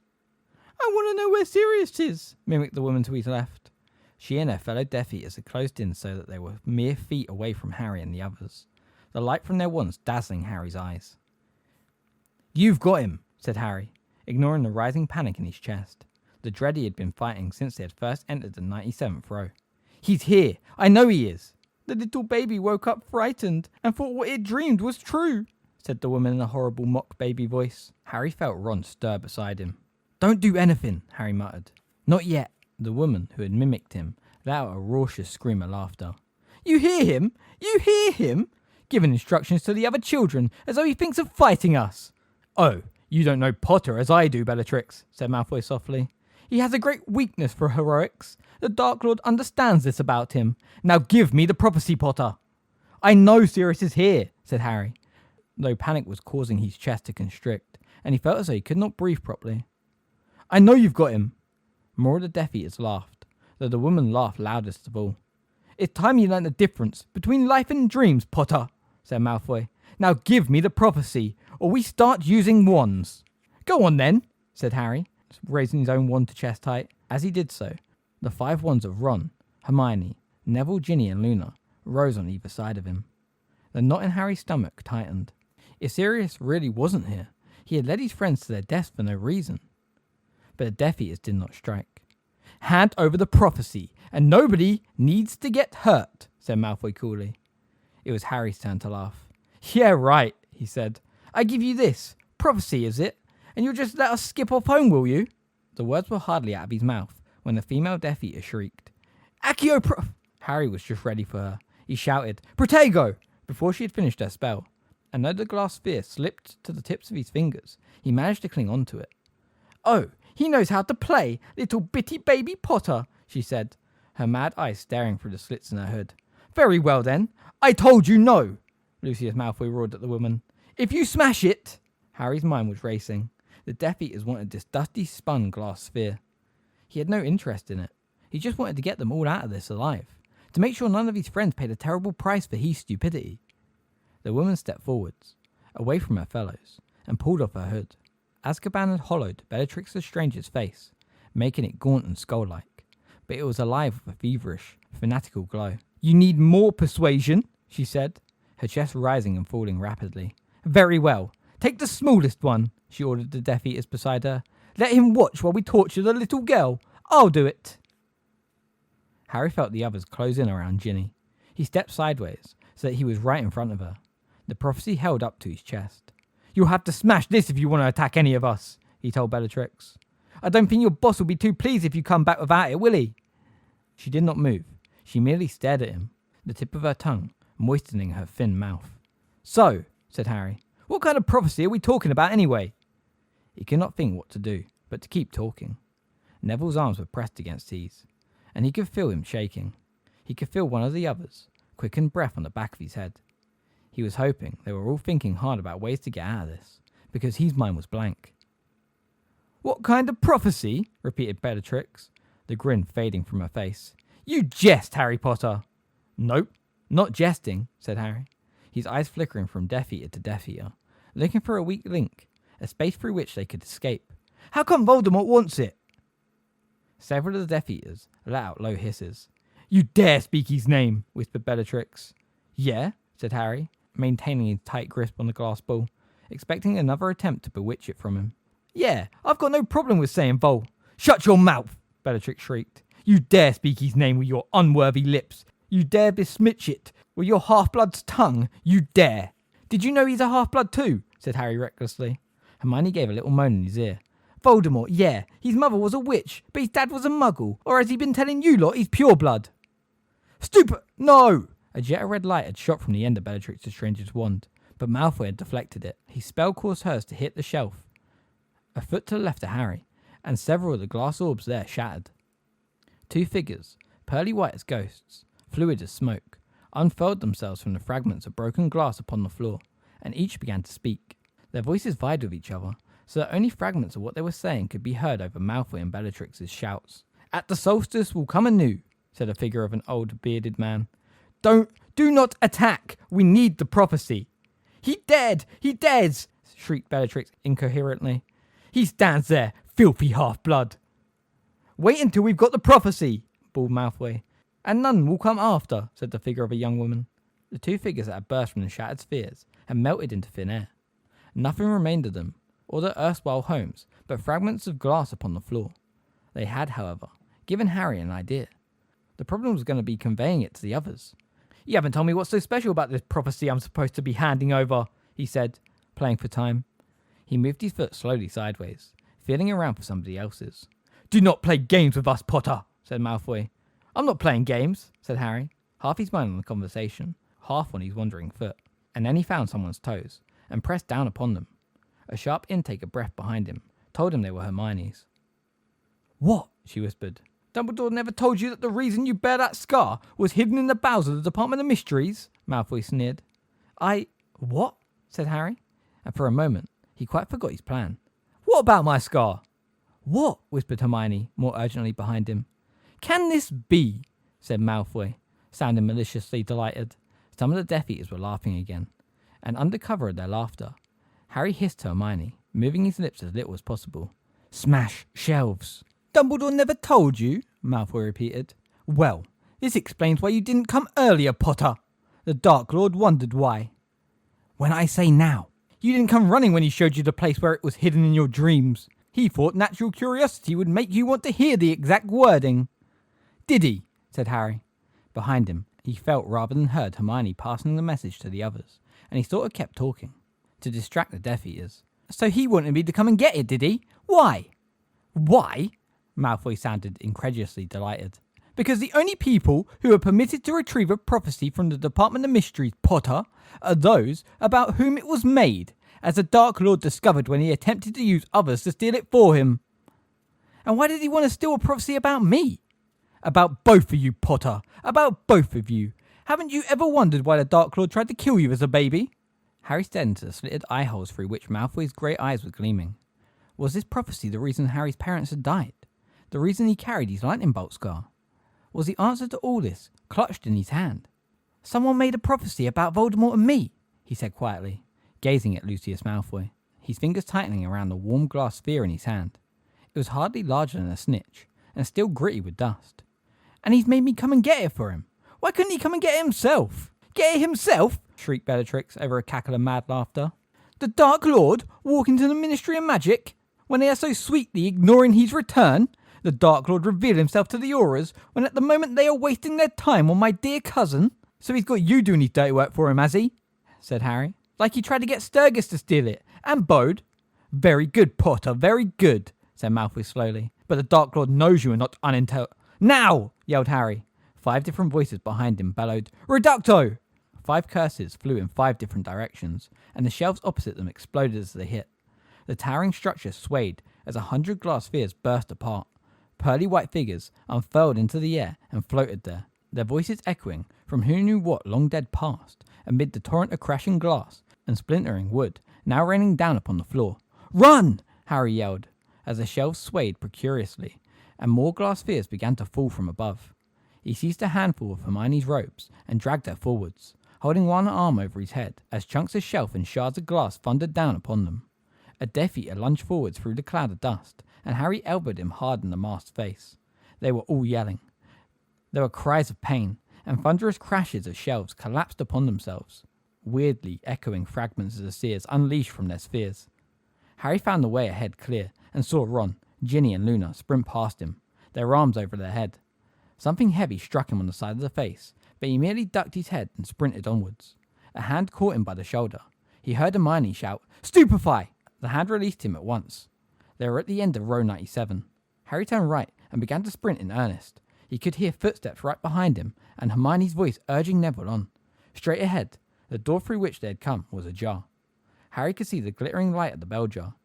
Speaker 2: I want to know where Sirius is, mimicked the woman to his left. She and her fellow Death Eaters had closed in so that they were mere feet away from Harry and the others, the light from their wands dazzling Harry's eyes. You've got him, said Harry, ignoring the rising panic in his chest, the dread he had been fighting since they had first entered the 97th row. He's here. I know he is. The little baby woke up frightened and thought what it dreamed was true, said the woman in a horrible mock baby voice. Harry felt Ron stir beside him. Don't do anything, Harry muttered. Not yet. The woman, who had mimicked him, let out a raucous scream of laughter. You hear him? You hear him? Giving instructions to the other children as though he thinks of fighting us. Oh, you don't know Potter as I do, Bellatrix, said Malfoy softly. He has a great weakness for heroics. The Dark Lord understands this about him. Now give me the prophecy, Potter. I know Sirius is here, said Harry, though panic was causing his chest to constrict, and he felt as though he could not breathe properly. I know you've got him. More of the Death Eaters laughed, though the woman laughed loudest of all. It's time you learned the difference between life and dreams, Potter, said Malfoy. Now give me the prophecy, or we start using wands. Go on then, said Harry, raising his own wand to chest height. As he did so, the 5 wands of Ron, Hermione, Neville, Ginny and Luna rose on either side of him. The knot in Harry's stomach tightened. If Sirius really wasn't here, he had led his friends to their deaths for no reason. But the Death Eaters did not strike. Hand over the prophecy, and nobody needs to get hurt, said Malfoy coolly. It was Harry's turn to laugh. Yeah, right, he said. I give you this. Prophecy, is it? And you'll just let us skip off home, will you? The words were hardly out of his mouth when the female Death Eater shrieked. Accio. Harry was just ready for her. He shouted, Protego! Before she had finished her spell. And though the glass sphere slipped to the tips of his fingers, he managed to cling on to it. Oh, he knows how to play, little bitty baby Potter, she said, her mad eyes staring through the slits in her hood. Very well then. I told you no, Lucius Malfoy roared at the woman. If you smash it... Harry's mind was racing. The Death Eaters wanted this dusty spun glass sphere. He had no interest in it. He just wanted to get them all out of this alive, to make sure none of his friends paid a terrible price for his stupidity. The woman stepped forwards, away from her fellows, and pulled off her hood. Azkaban had hollowed Bellatrix Lestrange's face, making it gaunt and skull-like, but it was alive with a feverish, fanatical glow. You need more persuasion, she said, her chest rising and falling rapidly. Very well. Take the smallest one, she ordered the Death Eaters beside her. Let him watch while we torture the little girl. I'll do it. Harry felt the others close in around Ginny. He stepped sideways, so that he was right in front of her, the prophecy held up to his chest. You'll have to smash this if you want to attack any of us, he told Bellatrix. I don't think your boss will be too pleased if you come back without it, will he? She did not move. She merely stared at him, the tip of her tongue moistening her thin mouth. So, said Harry, what kind of prophecy are we talking about anyway? He could not think what to do, but to keep talking. Neville's arms were pressed against his, and he could feel him shaking. He could feel one of the others quicken breath on the back of his head. He was hoping they were all thinking hard about ways to get out of this, because his mind was blank. What kind of prophecy? Repeated Bellatrix, the grin fading from her face. You jest, Harry Potter. Nope, not jesting, said Harry, his eyes flickering from Death Eater to Death Eater, looking for a weak link, a space through which they could escape. How come Voldemort wants it? Several of the Death Eaters let out low hisses. You dare speak his name, whispered Bellatrix. Yeah, said Harry, maintaining his tight grip on the glass ball, expecting another attempt to bewitch it from him. Yeah, I've got no problem with saying Vol. Shut your mouth, Bellatrix shrieked. You dare speak his name with your unworthy lips. You dare besmirch it with your half-blood's tongue. You dare. Did you know he's a half-blood too? Said Harry recklessly. Hermione gave a little moan in his ear. Voldemort, yeah, his mother was a witch, but his dad was a muggle. Or has he been telling you lot he's pure blood? Stupid! No! A jet of red light had shot from the end of Bellatrix Lestrange's wand, but Malfoy had deflected it. His spell caused hers to hit the shelf A foot to the left of Harry, and several of the glass orbs there shattered. Two figures, pearly white as ghosts, fluid as smoke, unfurled themselves from the fragments of broken glass upon the floor, and each began to speak. Their voices vied with each other, so that only fragments of what they were saying could be heard over Malfoy and Bellatrix's shouts. "At the solstice will come anew," said a figure of an old bearded man. Do not attack! We need the prophecy." He dares! Shrieked Bellatrix incoherently. "He stands there, filthy half-blood." "Wait until we've got the prophecy," bawled Malfoy. "And none will come after," said the figure of a young woman. The two figures that had burst from the shattered spheres had melted into thin air. Nothing remained of them, or their erstwhile homes, but fragments of glass upon the floor. They had, however, given Harry an idea. The problem was going to be conveying it to the others. "You haven't told me what's so special about this prophecy I'm supposed to be handing over," he said, playing for time. He moved his foot slowly sideways, feeling around for somebody else's. "Do not play games with us, Potter," said Malfoy. "I'm not playing games," said Harry, half his mind on the conversation, half on his wandering foot. And then he found someone's toes, and pressed down upon them. A sharp intake of breath behind him told him they were Hermione's. "What?" she whispered. "Dumbledore never told you that the reason you bear that scar was hidden in the bowels of the Department of Mysteries?" Malfoy sneered. What?" said Harry, and for a moment he quite forgot his plan. "What about my scar?" "What?" whispered Hermione, more urgently behind him. "Can this be?" said Malfoy, sounding maliciously delighted. Some of the Death Eaters were laughing again, and under cover of their laughter, Harry hissed to Hermione, moving his lips as little as possible. "Smash shelves." "Dumbledore never told you?" Malfoy repeated. "Well, this explains why you didn't come earlier, Potter. The Dark Lord wondered why." "When I say now, you didn't come running when he showed you the place where it was hidden in your dreams. He thought natural curiosity would make you want to hear the exact wording." "Did he?" said Harry. Behind him, he felt rather than heard Hermione passing the message to the others, and he sort of kept talking, to distract the Death Eaters. "So he wanted me to come and get it, did he? Why?" "Why?" Malfoy sounded incredulously delighted. "Because the only people who are permitted to retrieve a prophecy from the Department of Mysteries, Potter, are those about whom it was made, as the Dark Lord discovered when he attempted to use others to steal it for him." "And why did he want to steal a prophecy about me?" "About both of you, Potter. About both of you. Haven't you ever wondered why the Dark Lord tried to kill you as a baby?" Harry stared into the slitted eye holes through which Malfoy's grey eyes were gleaming. Was this prophecy the reason Harry's parents had died? The reason he carried his lightning bolt scar? Was the answer to all this clutched in his hand? "Someone made a prophecy about Voldemort and me," he said quietly, gazing at Lucius Malfoy, his fingers tightening around the warm glass sphere in his hand. It was hardly larger than a snitch, and still gritty with dust. "And he's made me come and get it for him. Why couldn't he come and get it himself?" "Get it himself?" shrieked Bellatrix over a cackle of mad laughter. "The Dark Lord walk into the Ministry of Magic when they are so sweetly ignoring his return? The Dark Lord revealed himself to the Aurors when at the moment they are wasting their time on my dear cousin? So he's got you doing his dirty work for him, has he?" said Harry. "Like he tried to get Sturgis to steal it, and Bode." "Very good, Potter, very good," said Malfoy slowly. "But the Dark Lord knows you are not unintelligent." "Now!" yelled Harry. 5 different voices behind him bellowed, "Reducto!" 5 curses flew in 5 different directions, and the shelves opposite them exploded as they hit. The towering structure swayed as 100 glass spheres burst apart. Pearly white figures unfurled into the air and floated there, their voices echoing from who knew what long dead past, amid the torrent of crashing glass and splintering wood now raining down upon the floor. "Run!" Harry yelled, as the shelves swayed precariously, and more glass spheres began to fall from above. He seized a handful of Hermione's robes and dragged her forwards, holding one arm over his head as chunks of shelf and shards of glass thundered down upon them. A Death Eater lunged forwards through the cloud of dust, and Harry elbowed him hard in the masked face. They were all yelling. There were cries of pain, and thunderous crashes of shelves collapsed upon themselves, weirdly echoing fragments of the seers unleashed from their spheres. Harry found the way ahead clear, and saw Ron, Ginny and Luna sprint past him, their arms over their head. Something heavy struck him on the side of the face, but he merely ducked his head and sprinted onwards. A hand caught him by the shoulder. He heard Hermione shout, "Stupefy!" The hand released him at once. They were at the end of row 97. Harry turned right and began to sprint in earnest. He could hear footsteps right behind him, and Hermione's voice urging Neville on. Straight ahead, the door through which they had come was ajar. Harry could see the glittering light of the bell jar.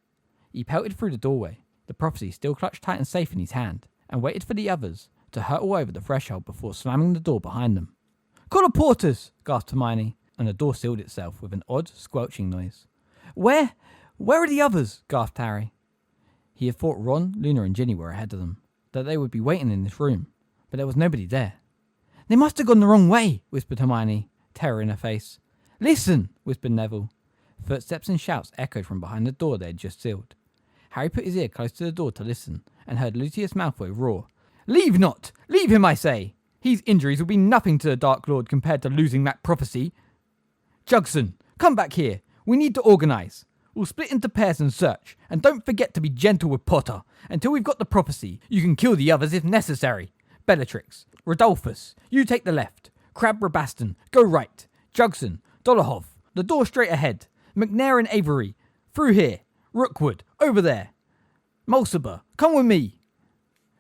Speaker 1: He pelted through the doorway, the prophecy still clutched tight and safe in his hand, and waited for the others to hurtle over the threshold before slamming the door behind them. "Call the porters!" gasped Hermione, and the door sealed itself with an odd, squelching noise. Where are the others?" gasped Harry. He had thought Ron, Luna and Ginny were ahead of them, that they would be waiting in this room, but there was nobody there. "They must have gone the wrong way," whispered Hermione, terror in her face. "Listen," whispered Neville. Footsteps and shouts echoed from behind the door they had just sealed. Harry put his ear close to the door to listen, and heard Lucius Malfoy roar, "Leave not! Leave him, I say! His injuries will be nothing to the Dark Lord compared to losing that prophecy. Jugson, come back here. We need to organise. We'll split into pairs and search, and don't forget to be gentle with Potter. Until we've got the prophecy, you can kill the others if necessary. Bellatrix, Rodolphus, you take the left. Crabbe Rabaston, go right. Jugson, Dolohov, the door straight ahead. McNair and Avery, through here. Rookwood, over there. Mulciber, come with me."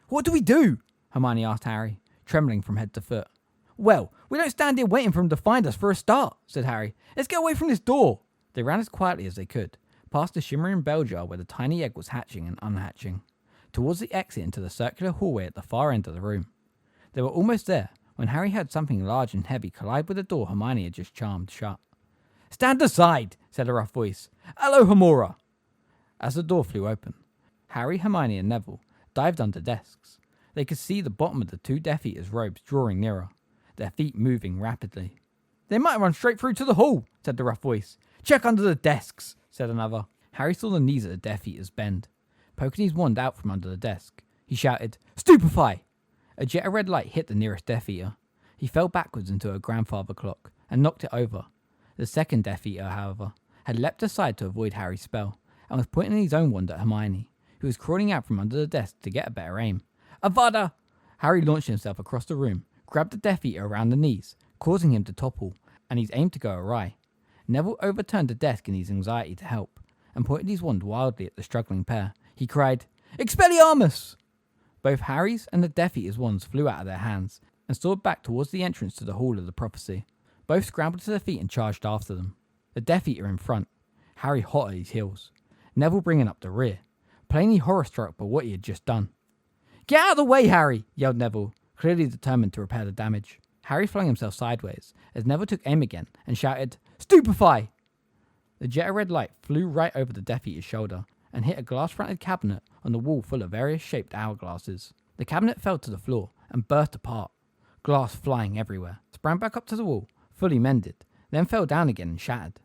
Speaker 1: "What do we do?" Hermione asked Harry, trembling from head to foot. "Well, we don't stand here waiting for him to find us for a start," said Harry. "Let's get away from this door." They ran as quietly as they could, past the shimmering bell jar where the tiny egg was hatching and unhatching, towards the exit into the circular hallway at the far end of the room. They were almost there when Harry heard something large and heavy collide with the door Hermione had just charmed shut. "Stand aside," said a rough voice. "Alohomora." As the door flew open, Harry, Hermione and Neville dived under desks. They could see the bottom of the two Death Eaters' robes drawing nearer, their feet moving rapidly. "They might run straight through to the hall," said the rough voice. "Check under the desks," said another. Harry saw the knees of the Death Eaters bend. Poking his wand out from under the desk, he shouted, "Stupefy!" A jet of red light hit the nearest Death Eater. He fell backwards into a grandfather clock and knocked it over. The second Death Eater, however, had leapt aside to avoid Harry's spell and was pointing his own wand at Hermione, who was crawling out from under the desk to get a better aim. "Avada!" Harry launched himself across the room, grabbed the Death Eater around the knees, causing him to topple, and his aim to go awry. Neville overturned the desk in his anxiety to help, and pointed his wand wildly at the struggling pair. He cried, "Expelliarmus!" Both Harry's and the Death Eater's wands flew out of their hands, and soared back towards the entrance to the Hall of the Prophecy. Both scrambled to their feet and charged after them. The Death Eater in front, Harry hot at his heels, Neville bringing up the rear, plainly horror-struck by what he had just done. "Get out of the way, Harry!" yelled Neville, clearly determined to repair the damage. Harry flung himself sideways as Neville took aim again and shouted, "Stupefy!" The jet of red light flew right over the Death Eater's shoulder and hit a glass-fronted cabinet on the wall full of various shaped hourglasses. The cabinet fell to the floor and burst apart, glass flying everywhere, sprang back up to the wall, fully mended, then fell down again and shattered.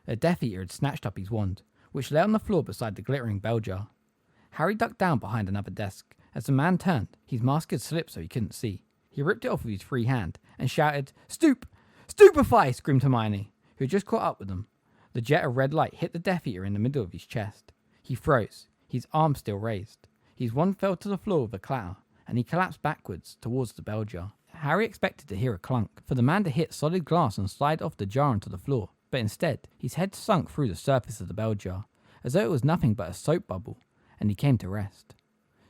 Speaker 1: The Death Eater had snatched up his wand, which lay on the floor beside the glittering bell jar. Harry ducked down behind another desk. As the man turned, his mask had slipped so he couldn't see. He ripped it off with his free hand and shouted, "Stupefy!" screamed Hermione, who had just caught up with them. The jet of red light hit the Death Eater in the middle of his chest. He froze, his arm still raised. His wand fell to the floor with a clatter, and he collapsed backwards towards the bell jar. Harry expected to hear a clunk, for the man to hit solid glass and slide off the jar onto the floor, but instead, his head sunk through the surface of the bell jar, as though it was nothing but a soap bubble, and he came to rest,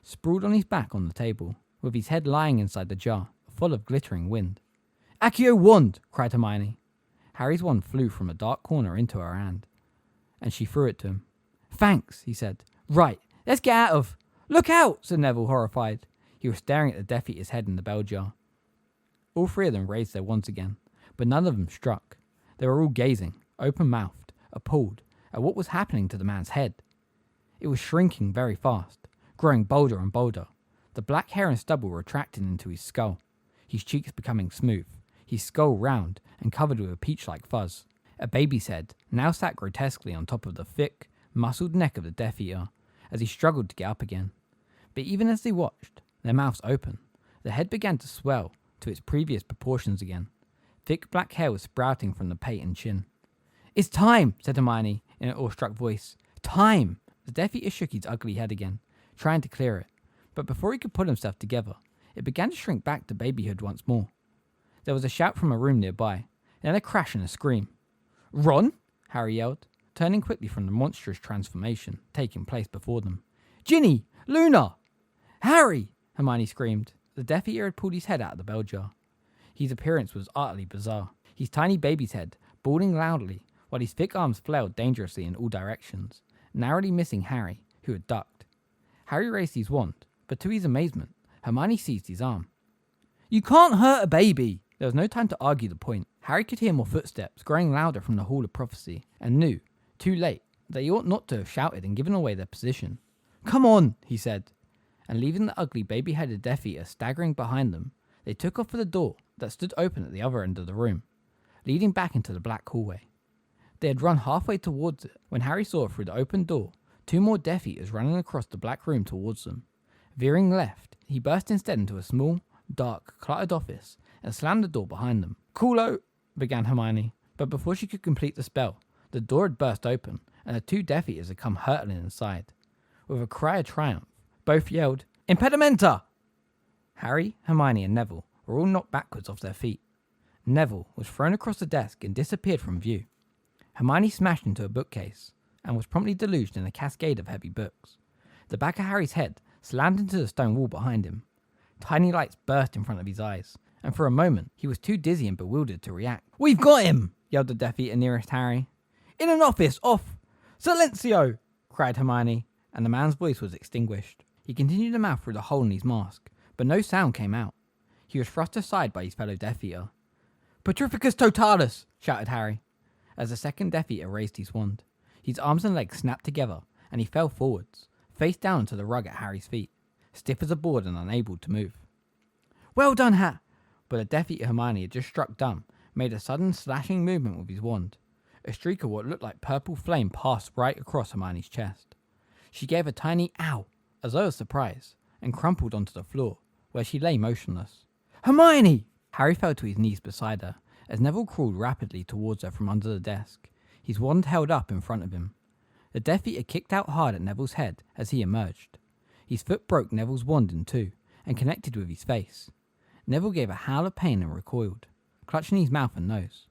Speaker 1: sprawled on his back on the table, with his head lying inside the jar, full of glittering wind. "Accio wand!" cried Hermione. Harry's wand flew from a dark corner into her hand, and she threw it to him. "Thanks," he said. "Right, let's get out of—" "Look out!" said Neville, horrified. He was staring at the Death Eater's head in the bell jar. All three of them raised their wands again, but none of them struck. They were all gazing, open-mouthed, appalled, at what was happening to the man's head. It was shrinking very fast, growing bolder and bolder, the black hair and stubble retracting into his skull, his cheeks becoming smooth, his skull round and covered with a peach-like fuzz. A baby's head now sat grotesquely on top of the thick, muscled neck of the Death Eater, as he struggled to get up again. But even as they watched, their mouths open, the head began to swell to its previous proportions again. Thick black hair was sprouting from the pate and chin. "It's time," said Hermione in an awestruck voice. "Time!" The Death Eater shook his ugly head again, trying to clear it, but before he could pull himself together, it began to shrink back to babyhood once more. There was a shout from a room nearby, then a crash and a scream. "Ron!" Harry yelled, turning quickly from the monstrous transformation taking place before them. "Ginny! Luna! Harry!" Hermione screamed. The Death Eater had pulled his head out of the bell jar. His appearance was utterly bizarre. His tiny baby's head balding loudly, while his thick arms flailed dangerously in all directions, narrowly missing Harry, who had ducked. Harry raised his wand, but to his amazement, Hermione seized his arm. "You can't hurt a baby!" There was no time to argue the point. Harry could hear more footsteps growing louder from the Hall of Prophecy, and knew, too late, that he ought not to have shouted and given away their position. "Come on," he said, and leaving the ugly baby-headed Death Eater staggering behind them, they took off for the door that stood open at the other end of the room, leading back into the black hallway. They had run halfway towards it when Harry saw through the open door 2 more Death Eaters running across the black room towards them. Veering left, he burst instead into a small, dark, cluttered office and slammed the door behind them. "Coolo," began Hermione, but before she could complete the spell, the door had burst open and the 2 Death Eaters had come hurtling inside. With a cry of triumph, both yelled, "Impedimenta!" Harry, Hermione and Neville were all knocked backwards off their feet. Neville was thrown across the desk and disappeared from view. Hermione smashed into a bookcase and was promptly deluged in a cascade of heavy books. The back of Harry's head slammed into the stone wall behind him. Tiny lights burst in front of his eyes, and for a moment he was too dizzy and bewildered to react. "We've got him!" yelled the Death Eater nearest Harry. "In an office, off! Silencio!" cried Hermione, and the man's voice was extinguished. He continued to mouth through the hole in his mask, but no sound came out. He was thrust aside by his fellow Death Eater. "Petrificus totalis!" shouted Harry, as the second Death Eater raised his wand. His arms and legs snapped together, and he fell forwards, face down onto the rug at Harry's feet, stiff as a board and unable to move. "Well done, But the Death Eater Hermione had just struck dumb, made a sudden slashing movement with his wand. A streak of what looked like purple flame passed right across Hermione's chest. She gave a tiny ow, as though of surprise, and crumpled onto the floor, where she lay motionless. "Hermione!" Harry fell to his knees beside her, as Neville crawled rapidly towards her from under the desk, his wand held up in front of him. The Death Eater kicked out hard at Neville's head as he emerged. His foot broke Neville's wand in two, and connected with his face. Neville gave a howl of pain and recoiled, clutching his mouth and nose.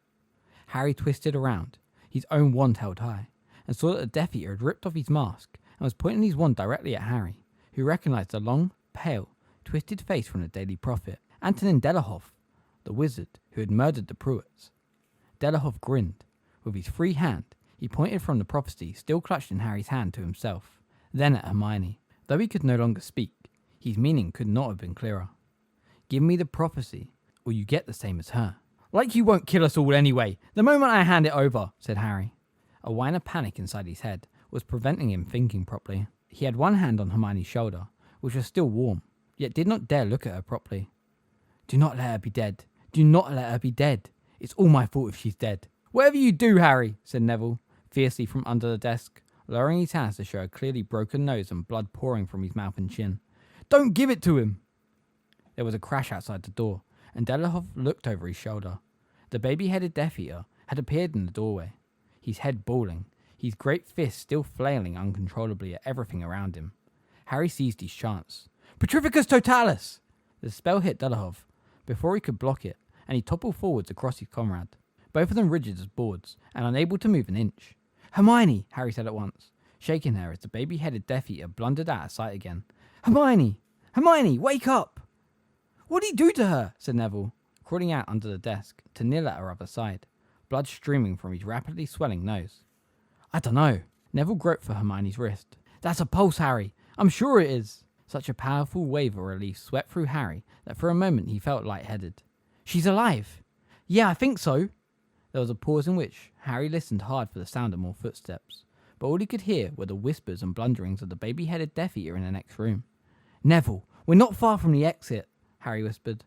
Speaker 1: Harry twisted around, his own wand held high, and saw that the Death Eater had ripped off his mask and was pointing his wand directly at Harry, who recognised the long, pale, twisted face from the Daily Prophet, Antonin Delahoff, the wizard who had murdered the Pruitts. Delahoff grinned. With his free hand, he pointed from the prophecy still clutched in Harry's hand to himself, then at Hermione. Though he could no longer speak, his meaning could not have been clearer. "Give me the prophecy, or you get the same as her." "Like you won't kill us all anyway, the moment I hand it over," said Harry. A whine of panic inside his head was preventing him thinking properly. He had one hand on Hermione's shoulder, which was still warm, yet did not dare look at her properly. "Do not let her be dead. Do not let her be dead. It's all my fault if she's dead." "Whatever you do, Harry," said Neville, fiercely from under the desk, lowering his hands to show a clearly broken nose and blood pouring from his mouth and chin. "Don't give it to him." There was a crash outside the door, and Delahoff looked over his shoulder. The baby-headed Death Eater had appeared in the doorway, his head bawling, his great fists still flailing uncontrollably at everything around him. Harry seized his chance. "Petrificus totalis!" The spell hit Delahoff before he could block it, and he toppled forwards across his comrade, both of them rigid as boards and unable to move an inch. "Hermione!" Harry said at once, shaking her as the baby-headed Death Eater blundered out of sight again. "Hermione! Hermione, wake up!" "What did he do to her?" said Neville, crawling out under the desk to kneel at her other side, blood streaming from his rapidly swelling nose. "I dunno." Neville groped for Hermione's wrist. "That's a pulse, Harry. I'm sure it is." Such a powerful wave of relief swept through Harry that for a moment he felt lightheaded. "She's alive." "Yeah, I think so." There was a pause in which Harry listened hard for the sound of more footsteps, but all he could hear were the whispers and blunderings of the baby-headed Death Eater in the next room. "Neville, we're not far from the exit," Harry whispered.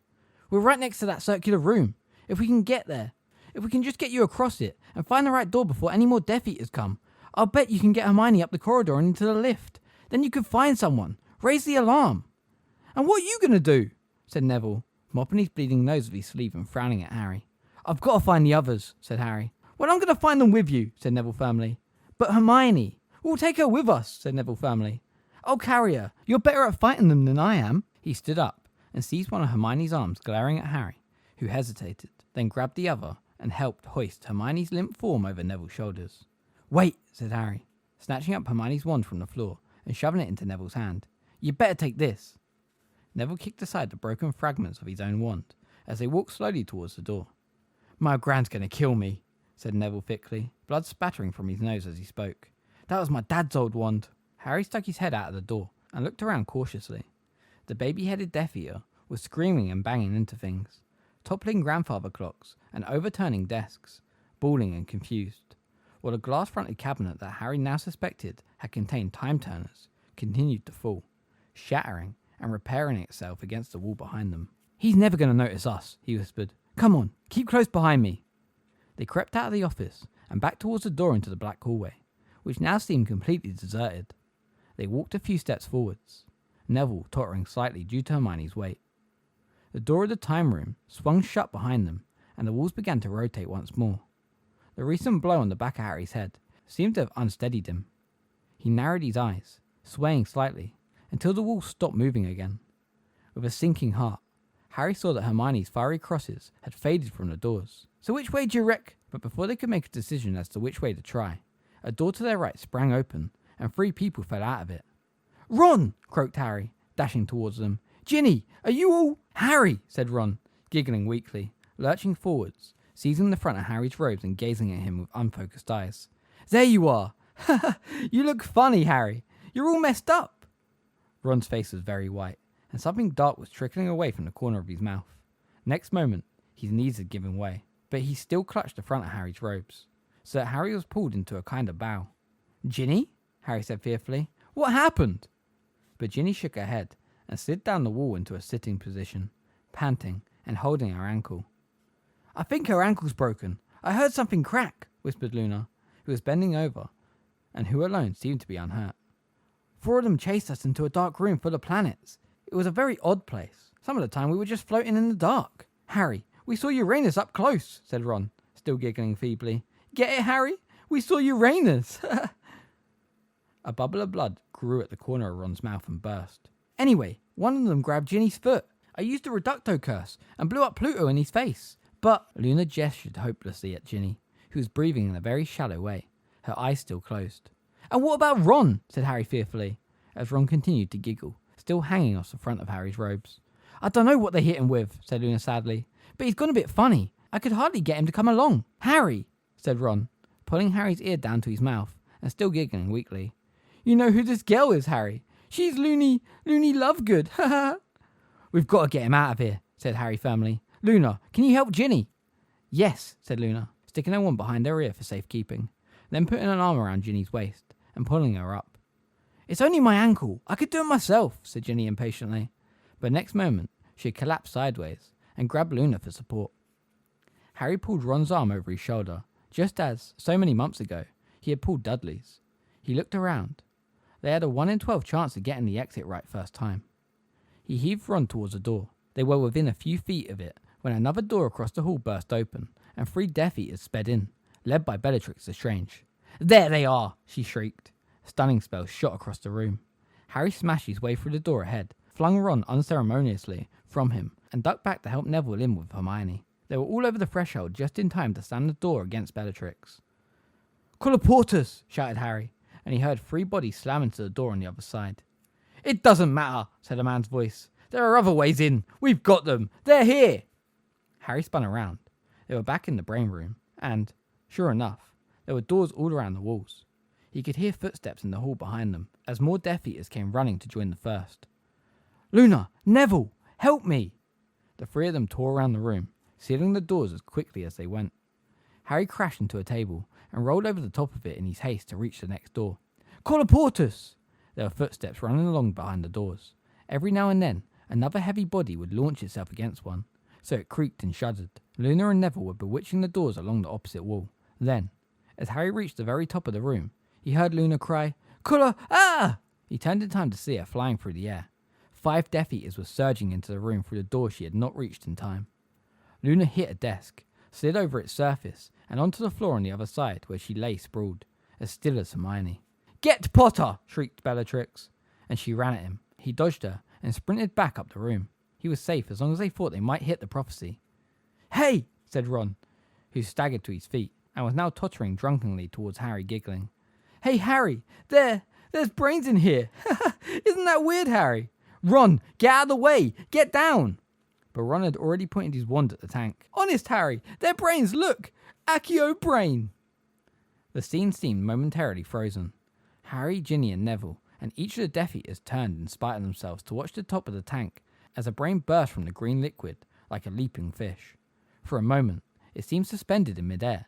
Speaker 1: "We're right next to that circular room. If we can get there, if we can just get you across it and find the right door before any more Death Eaters come, I'll bet you can get Hermione up the corridor and into the lift. Then you could find someone, raise the alarm." "And what are you going to do?" said Neville, mopping his bleeding nose with his sleeve and frowning at Harry. "I've got to find the others," said Harry. "Well, I'm going to find them with you," said Neville firmly. "But Hermione." "We'll take her with us," said Neville firmly. "I'll carry her. You're better at fighting them than I am." He stood up and seized one of Hermione's arms, glaring at Harry, who hesitated, then grabbed the other and helped hoist Hermione's limp form over Neville's shoulders. "Wait," said Harry, snatching up Hermione's wand from the floor and shoving it into Neville's hand. "You'd better take this." Neville kicked aside the broken fragments of his own wand as they walked slowly towards the door. "My Gran's going to kill me," said Neville thickly, blood spattering from his nose as he spoke. That was my dad's old wand. Harry stuck his head out of the door and looked around cautiously. The baby-headed Death Eater was screaming and banging into things, toppling grandfather clocks and overturning desks, bawling and confused, while the glass-fronted cabinet that Harry now suspected had contained time-turners continued to fall, shattering and repairing itself against the wall behind them. "He's never going to notice us," he whispered. "Come on, keep close behind me." They crept out of the office and back towards the door into the black hallway, which now seemed completely deserted. They walked a few steps forwards, Neville tottering slightly due to Hermione's weight. The door of the time room swung shut behind them, and the walls began to rotate once more. The recent blow on the back of Harry's head seemed to have unsteadied him. He narrowed his eyes, swaying slightly, until the walls stopped moving again. With a sinking heart, Harry saw that Hermione's fiery crosses had faded from the doors. "So which way do you reckon?" But before they could make a decision as to which way to try, a door to their right sprang open, and 3 people fell out of it. "Ron!" croaked Harry, dashing towards them. "Ginny, are you all—" "Harry!" said Ron, giggling weakly, lurching forwards, seizing the front of Harry's robes and gazing at him with unfocused eyes. "There you are! You look funny, Harry. You're all messed up." Ron's face was very white, and something dark was trickling away from the corner of his mouth. Next moment, his knees had given way, but he still clutched the front of Harry's robes, so that Harry was pulled into a kind of bow. "Ginny?" Harry said fearfully. "What happened?" But Ginny shook her head and slid down the wall into a sitting position, panting and holding her ankle. "I think her ankle's broken. I heard something crack," whispered Luna, who was bending over, and who alone seemed to be unhurt. "4 of them chased us into a dark room full of planets. It was a very odd place. Some of the time we were just floating in the dark." "Harry, we saw Uranus up close," said Ron, still giggling feebly. "Get it, Harry? We saw Uranus." A bubble of blood grew at the corner of Ron's mouth and burst. "Anyway, one of them grabbed Ginny's foot. I used the reducto curse and blew up Pluto in his face. But—" Luna gestured hopelessly at Ginny, who was breathing in a very shallow way, her eyes still closed. "And what about Ron?" said Harry fearfully, as Ron continued to giggle, still hanging off the front of Harry's robes. "I don't know what they hit him with," said Luna sadly, "but he's gone a bit funny. I could hardly get him to come along." "Harry," said Ron, pulling Harry's ear down to his mouth and still giggling weakly. "You know who this girl is, Harry? She's Loony Lovegood. Ha ha." "We've got to get him out of here," said Harry firmly. "Luna, can you help Ginny?" "Yes," said Luna, sticking her wand behind her ear for safekeeping, then putting an arm around Ginny's waist and pulling her up. "It's only my ankle. I could do it myself," said Ginny impatiently. But next moment, she had collapsed sideways and grabbed Luna for support. Harry pulled Ron's arm over his shoulder, just as, so many months ago, he had pulled Dudley's. He looked around. They had a 1 in 12 chance of getting the exit right first time. He heaved Ron towards the door. They were within a few feet of it when another door across the hall burst open, and 3 Death Eaters sped in, led by Bellatrix Lestrange. "There they are!" she shrieked. Stunning spells shot across the room. Harry smashed his way through the door ahead, flung Ron unceremoniously from him, and ducked back to help Neville in with Hermione. They were all over the threshold just in time to slam the door against Bellatrix. "Colloportus!" shouted Harry, and he heard 3 bodies slam into the door on the other side. "It doesn't matter," said a man's voice. "There are other ways in. We've got them. They're here." Harry spun around. They were back in the brain room, and, sure enough, there were doors all around the walls. He could hear footsteps in the hall behind them, as more Death Eaters came running to join the first. "Luna! Neville! Help me!" The 3 of them tore around the room, sealing the doors as quickly as they went. Harry crashed into a table and rolled over the top of it in his haste to reach the next door. "Colloportus!" There were footsteps running along behind the doors. Every now and then, another heavy body would launch itself against one, so it creaked and shuddered. Luna and Neville were bewitching the doors along the opposite wall. Then, as Harry reached the very top of the room, he heard Luna cry, "Collar! Ah!" He turned in time to see her flying through the air. 5 Death Eaters were surging into the room through the door she had not reached in time. Luna hit a desk, slid over its surface, and onto the floor on the other side, where she lay sprawled, as still as Hermione. "Get Potter!" shrieked Bellatrix, and she ran at him. He dodged her and sprinted back up the room. He was safe as long as they thought they might hit the prophecy. "Hey!" said Ron, who staggered to his feet and was now tottering drunkenly towards Harry, giggling. "Hey, Harry! There's brains in here! Isn't that weird, Harry? Ron, get out of the way! Get down!" But Ron had already pointed his wand at the tank. "Honest, Harry! They're brains! Look! Accio brain!" The scene seemed momentarily frozen. Harry, Ginny and Neville and each of the Death Eaters turned in spite of themselves to watch the top of the tank as a brain burst from the green liquid like a leaping fish. For a moment, it seemed suspended in midair.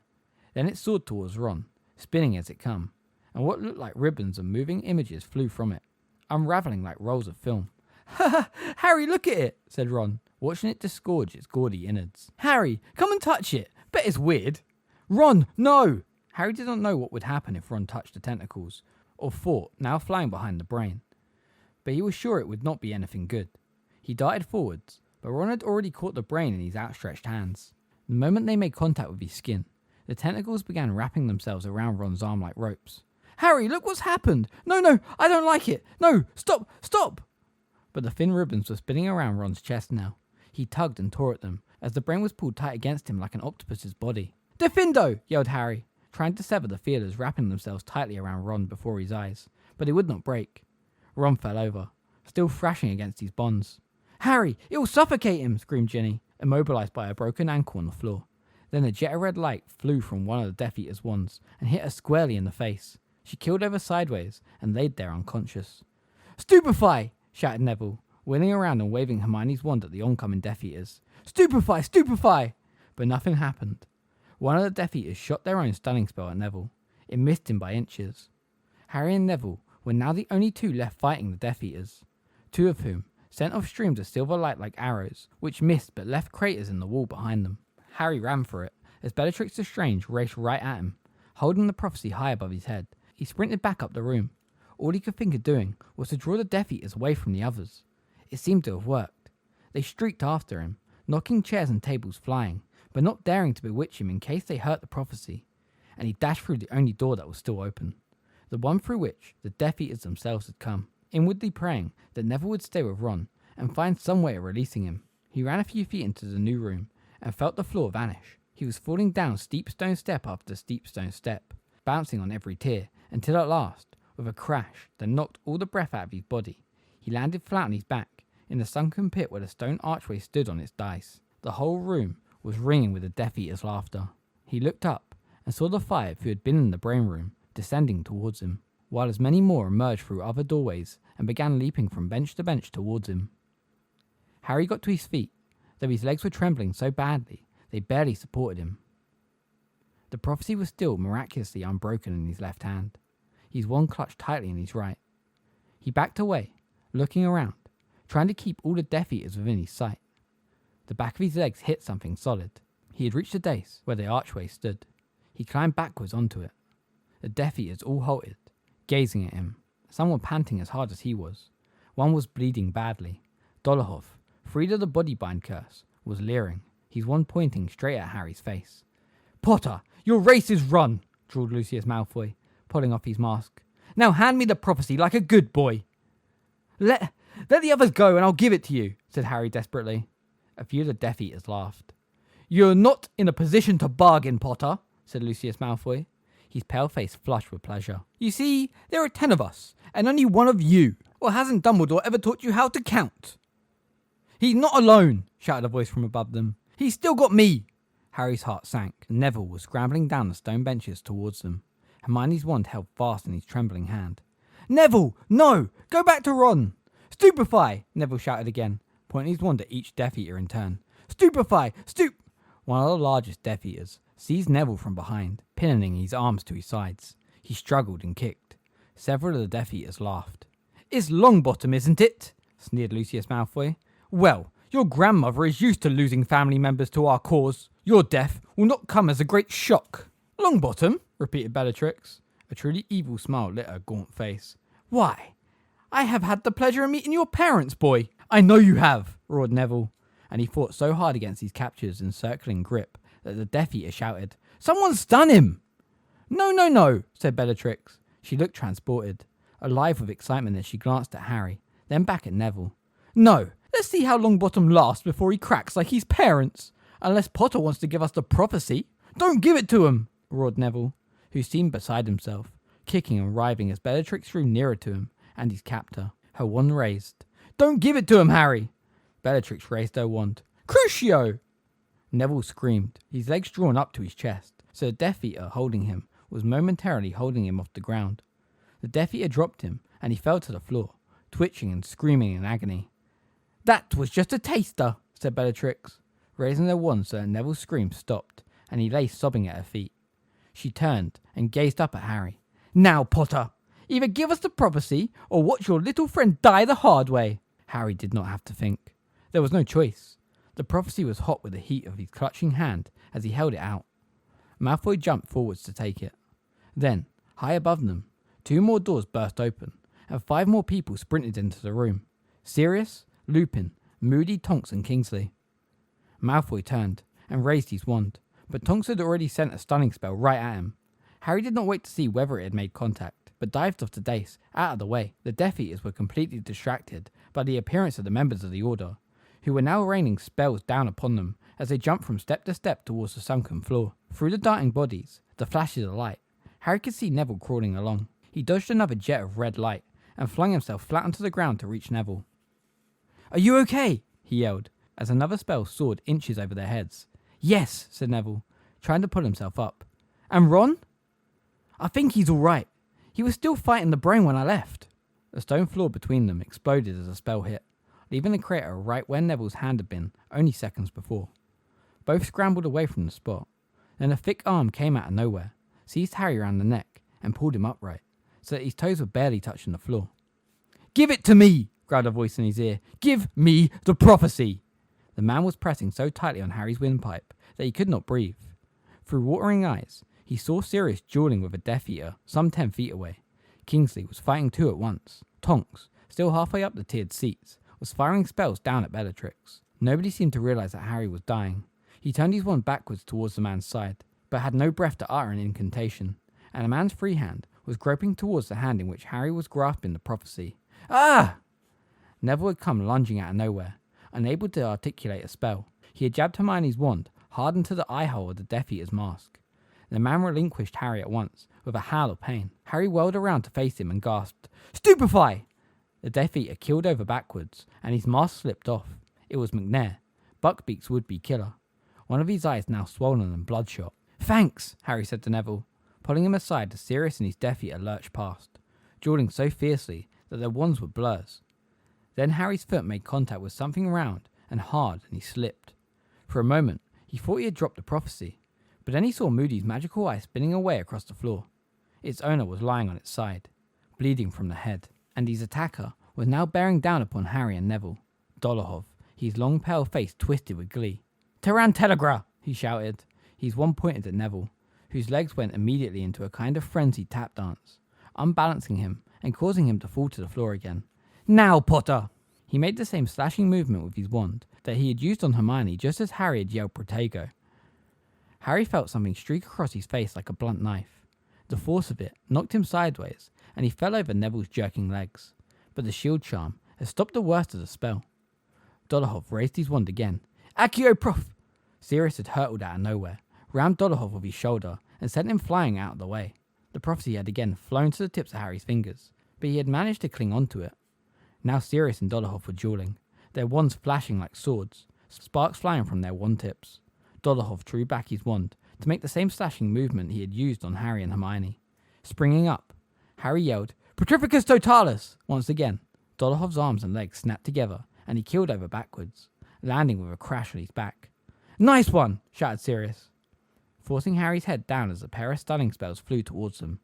Speaker 1: Then it soared towards Ron, spinning as it came, and what looked like ribbons of moving images flew from it, unravelling like rolls of film. "Ha ha! Harry, look at it!" said Ron, watching it disgorge its gaudy innards. "Harry, come and touch it! Bet it's weird!" "Ron, no!" Harry did not know what would happen if Ron touched the tentacles, or thought, now flying behind the brain. But he was sure it would not be anything good. He darted forwards, but Ron had already caught the brain in his outstretched hands. The moment they made contact with his skin, the tentacles began wrapping themselves around Ron's arm like ropes. "Harry, look what's happened! No, I don't like it! No, stop! But the thin ribbons were spinning around Ron's chest now. He tugged and tore at them, as the brain was pulled tight against him like an octopus's body. "Defindo!" yelled Harry, trying to sever the feelers wrapping themselves tightly around Ron before his eyes, but it would not break. Ron fell over, still thrashing against his bonds. "Harry, it will suffocate him!" screamed Ginny, immobilized by a broken ankle on the floor. Then a jet of red light flew from one of the Death Eater's wands and hit her squarely in the face. She keeled over sideways and laid there unconscious. "Stupefy!" shouted Neville, wheeling around and waving Hermione's wand at the oncoming Death Eaters. Stupefy! But nothing happened. One of the Death Eaters shot their own stunning spell at Neville. It missed him by inches. Harry and Neville were now the only two left fighting the Death Eaters, two of whom sent off streams of silver light like arrows, which missed but left craters in the wall behind them. Harry ran for it, as Bellatrix Lestrange raced right at him, holding the prophecy high above his head. He sprinted back up the room. All he could think of doing was to draw the Death Eaters away from the others. It seemed to have worked. They streaked after him, knocking chairs and tables flying, but not daring to bewitch him in case they hurt the prophecy, and he dashed through the only door that was still open, the one through which the Death Eaters themselves had come, inwardly praying that Neville would stay with Ron and find some way of releasing him. He ran a few feet into the new room and felt the floor vanish. He was falling down steep stone step after steep stone step, bouncing on every tier, until at last, with a crash that knocked all the breath out of his body, he landed flat on his back in the sunken pit where the stone archway stood on its dice. The whole room was ringing with the Death Eaters' laughter. He looked up and saw the five who had been in the brain room descending towards him, while as many more emerged through other doorways and began leaping from bench to bench towards him. Harry got to his feet, though his legs were trembling so badly they barely supported him. The prophecy was still miraculously unbroken in his left hand, his wand clutched tightly in his right. He backed away, looking around, trying to keep all the Death Eaters within his sight. The back of his legs hit something solid. He had reached the dais where the archway stood. He climbed backwards onto it. The Death Eaters all halted, gazing at him, some were panting as hard as he was. One was bleeding badly. Dolohov, freed of the body-bind curse, was leering, his wand pointing straight at Harry's face. "Potter, your race is run," drawled Lucius Malfoy, pulling off his mask. "Now hand me the prophecy like a good boy." Let the others go and I'll give it to you," said Harry desperately. A few of the Death Eaters laughed. "You're not in a position to bargain, Potter," said Lucius Malfoy, his pale face flushed with pleasure. "You see, there are 10 of us, and only one of you. Or hasn't Dumbledore ever taught you how to count?" "He's not alone," shouted a voice from above them. "He's still got me." Harry's heart sank, and Neville was scrambling down the stone benches towards them, Hermione's wand held fast in his trembling hand. "Neville, no! Go back to Ron!" "Stupefy!" Neville shouted again, pointing his wand at each Death Eater in turn. "Stupefy! One of the largest Death Eaters seized Neville from behind, pinning his arms to his sides. He struggled and kicked. Several of the Death Eaters laughed. "It's Longbottom, isn't it?" sneered Lucius Malfoy. "Well, your grandmother is used to losing family members to our cause. Your death will not come as a great shock." "Longbottom?" repeated Bellatrix. A truly evil smile lit her gaunt face. "Why, I have had the pleasure of meeting your parents, boy." "I know you have," roared Neville, and he fought so hard against his captor's encircling grip that the Death Eater shouted, "Someone stun him!" No, said Bellatrix. She looked transported, alive with excitement as she glanced at Harry, then back at Neville. "No, let's see how Longbottom lasts before he cracks like his parents. Unless Potter wants to give us the prophecy." "Don't give it to him!" roared Neville, who seemed beside himself, kicking and writhing as Bellatrix drew nearer to him and his captor, her wand raised. "Don't give it to him, Harry!" Bellatrix raised her wand. "Crucio!" Neville screamed, his legs drawn up to his chest, so the Death Eater holding him was momentarily holding him off the ground. The Death Eater dropped him, and he fell to the floor, twitching and screaming in agony. "That was just a taster," said Bellatrix, raising their wand so that Neville's screams stopped, and he lay sobbing at her feet. She turned and gazed up at Harry. "Now, Potter, either give us the prophecy, or watch your little friend die the hard way." Harry did not have to think. There was no choice. The prophecy was hot with the heat of his clutching hand as he held it out. Malfoy jumped forwards to take it. Then, high above them, 2 more doors burst open, and 5 more people sprinted into the room. Sirius, Lupin, Moody, Tonks, and Kingsley. Malfoy turned and raised his wand, but Tonks had already sent a stunning spell right at him. Harry did not wait to see whether it had made contact, but dived off the dais, out of the way. The Death Eaters were completely distracted by the appearance of the members of the Order, who were now raining spells down upon them as they jumped from step to step towards the sunken floor. Through the darting bodies, the flashes of light, Harry could see Neville crawling along. He dodged another jet of red light and flung himself flat onto the ground to reach Neville. "Are you okay?" he yelled, as another spell soared inches over their heads. "Yes," said Neville, trying to pull himself up. "And Ron?" "I think he's all right. He was still fighting the brain when I left." The stone floor between them exploded as a spell hit, leaving the crater right where Neville's hand had been only seconds before. Both scrambled away from the spot. Then a thick arm came out of nowhere, seized Harry around the neck, and pulled him upright, so that his toes were barely touching the floor. "Give it to me!" growled a voice in his ear. "Give me the prophecy!" The man was pressing so tightly on Harry's windpipe that he could not breathe. Through watering eyes, he saw Sirius dueling with a Death Eater some 10 feet away. Kingsley was fighting 2 at once. Tonks, still halfway up the tiered seats, was firing spells down at Bellatrix. Nobody seemed to realise that Harry was dying. He turned his wand backwards towards the man's side, but had no breath to utter an incantation, and a man's free hand was groping towards the hand in which Harry was grasping the prophecy. "Ah!" Neville had come lunging out of nowhere, unable to articulate a spell. He had jabbed Hermione's wand hard into the eye hole of the Death Eater's mask. The man relinquished Harry at once, with a howl of pain. Harry whirled around to face him and gasped, "Stupefy!" The Death Eater keeled over backwards, and his mask slipped off. It was McNair, Buckbeak's would-be killer, one of his eyes now swollen and bloodshot. "Thanks," Harry said to Neville, pulling him aside as Sirius and his Death Eater lurched past, dueling so fiercely that their wands were blurs. Then Harry's foot made contact with something round and hard, and he slipped. For a moment, he thought he had dropped the prophecy, but then he saw Moody's magical eye spinning away across the floor. Its owner was lying on its side, bleeding from the head, and his attacker was now bearing down upon Harry and Neville. Dolohov, his long pale face twisted with glee. "Tarantelagra!" he shouted. His wand pointed at Neville, whose legs went immediately into a kind of frenzied tap dance, unbalancing him and causing him to fall to the floor again. "Now, Potter!" He made the same slashing movement with his wand that he had used on Hermione just as Harry had yelled Protego. Harry felt something streak across his face like a blunt knife. The force of it knocked him sideways, and he fell over Neville's jerking legs. But the shield charm had stopped the worst of the spell. Dolohov raised his wand again. "Accio Prof!" Sirius had hurtled out of nowhere, rammed Dolohov with his shoulder, and sent him flying out of the way. The prophecy had again flown to the tips of Harry's fingers, but he had managed to cling onto it. Now Sirius and Dolohov were dueling, their wands flashing like swords, sparks flying from their wand tips. Dolohov drew back his wand to make the same slashing movement he had used on Harry and Hermione. Springing up, Harry yelled, "Petrificus Totalis!" once again. Dolohov's arms and legs snapped together, and he keeled over backwards, landing with a crash on his back. "Nice one!" shouted Sirius, forcing Harry's head down as a pair of stunning spells flew towards them.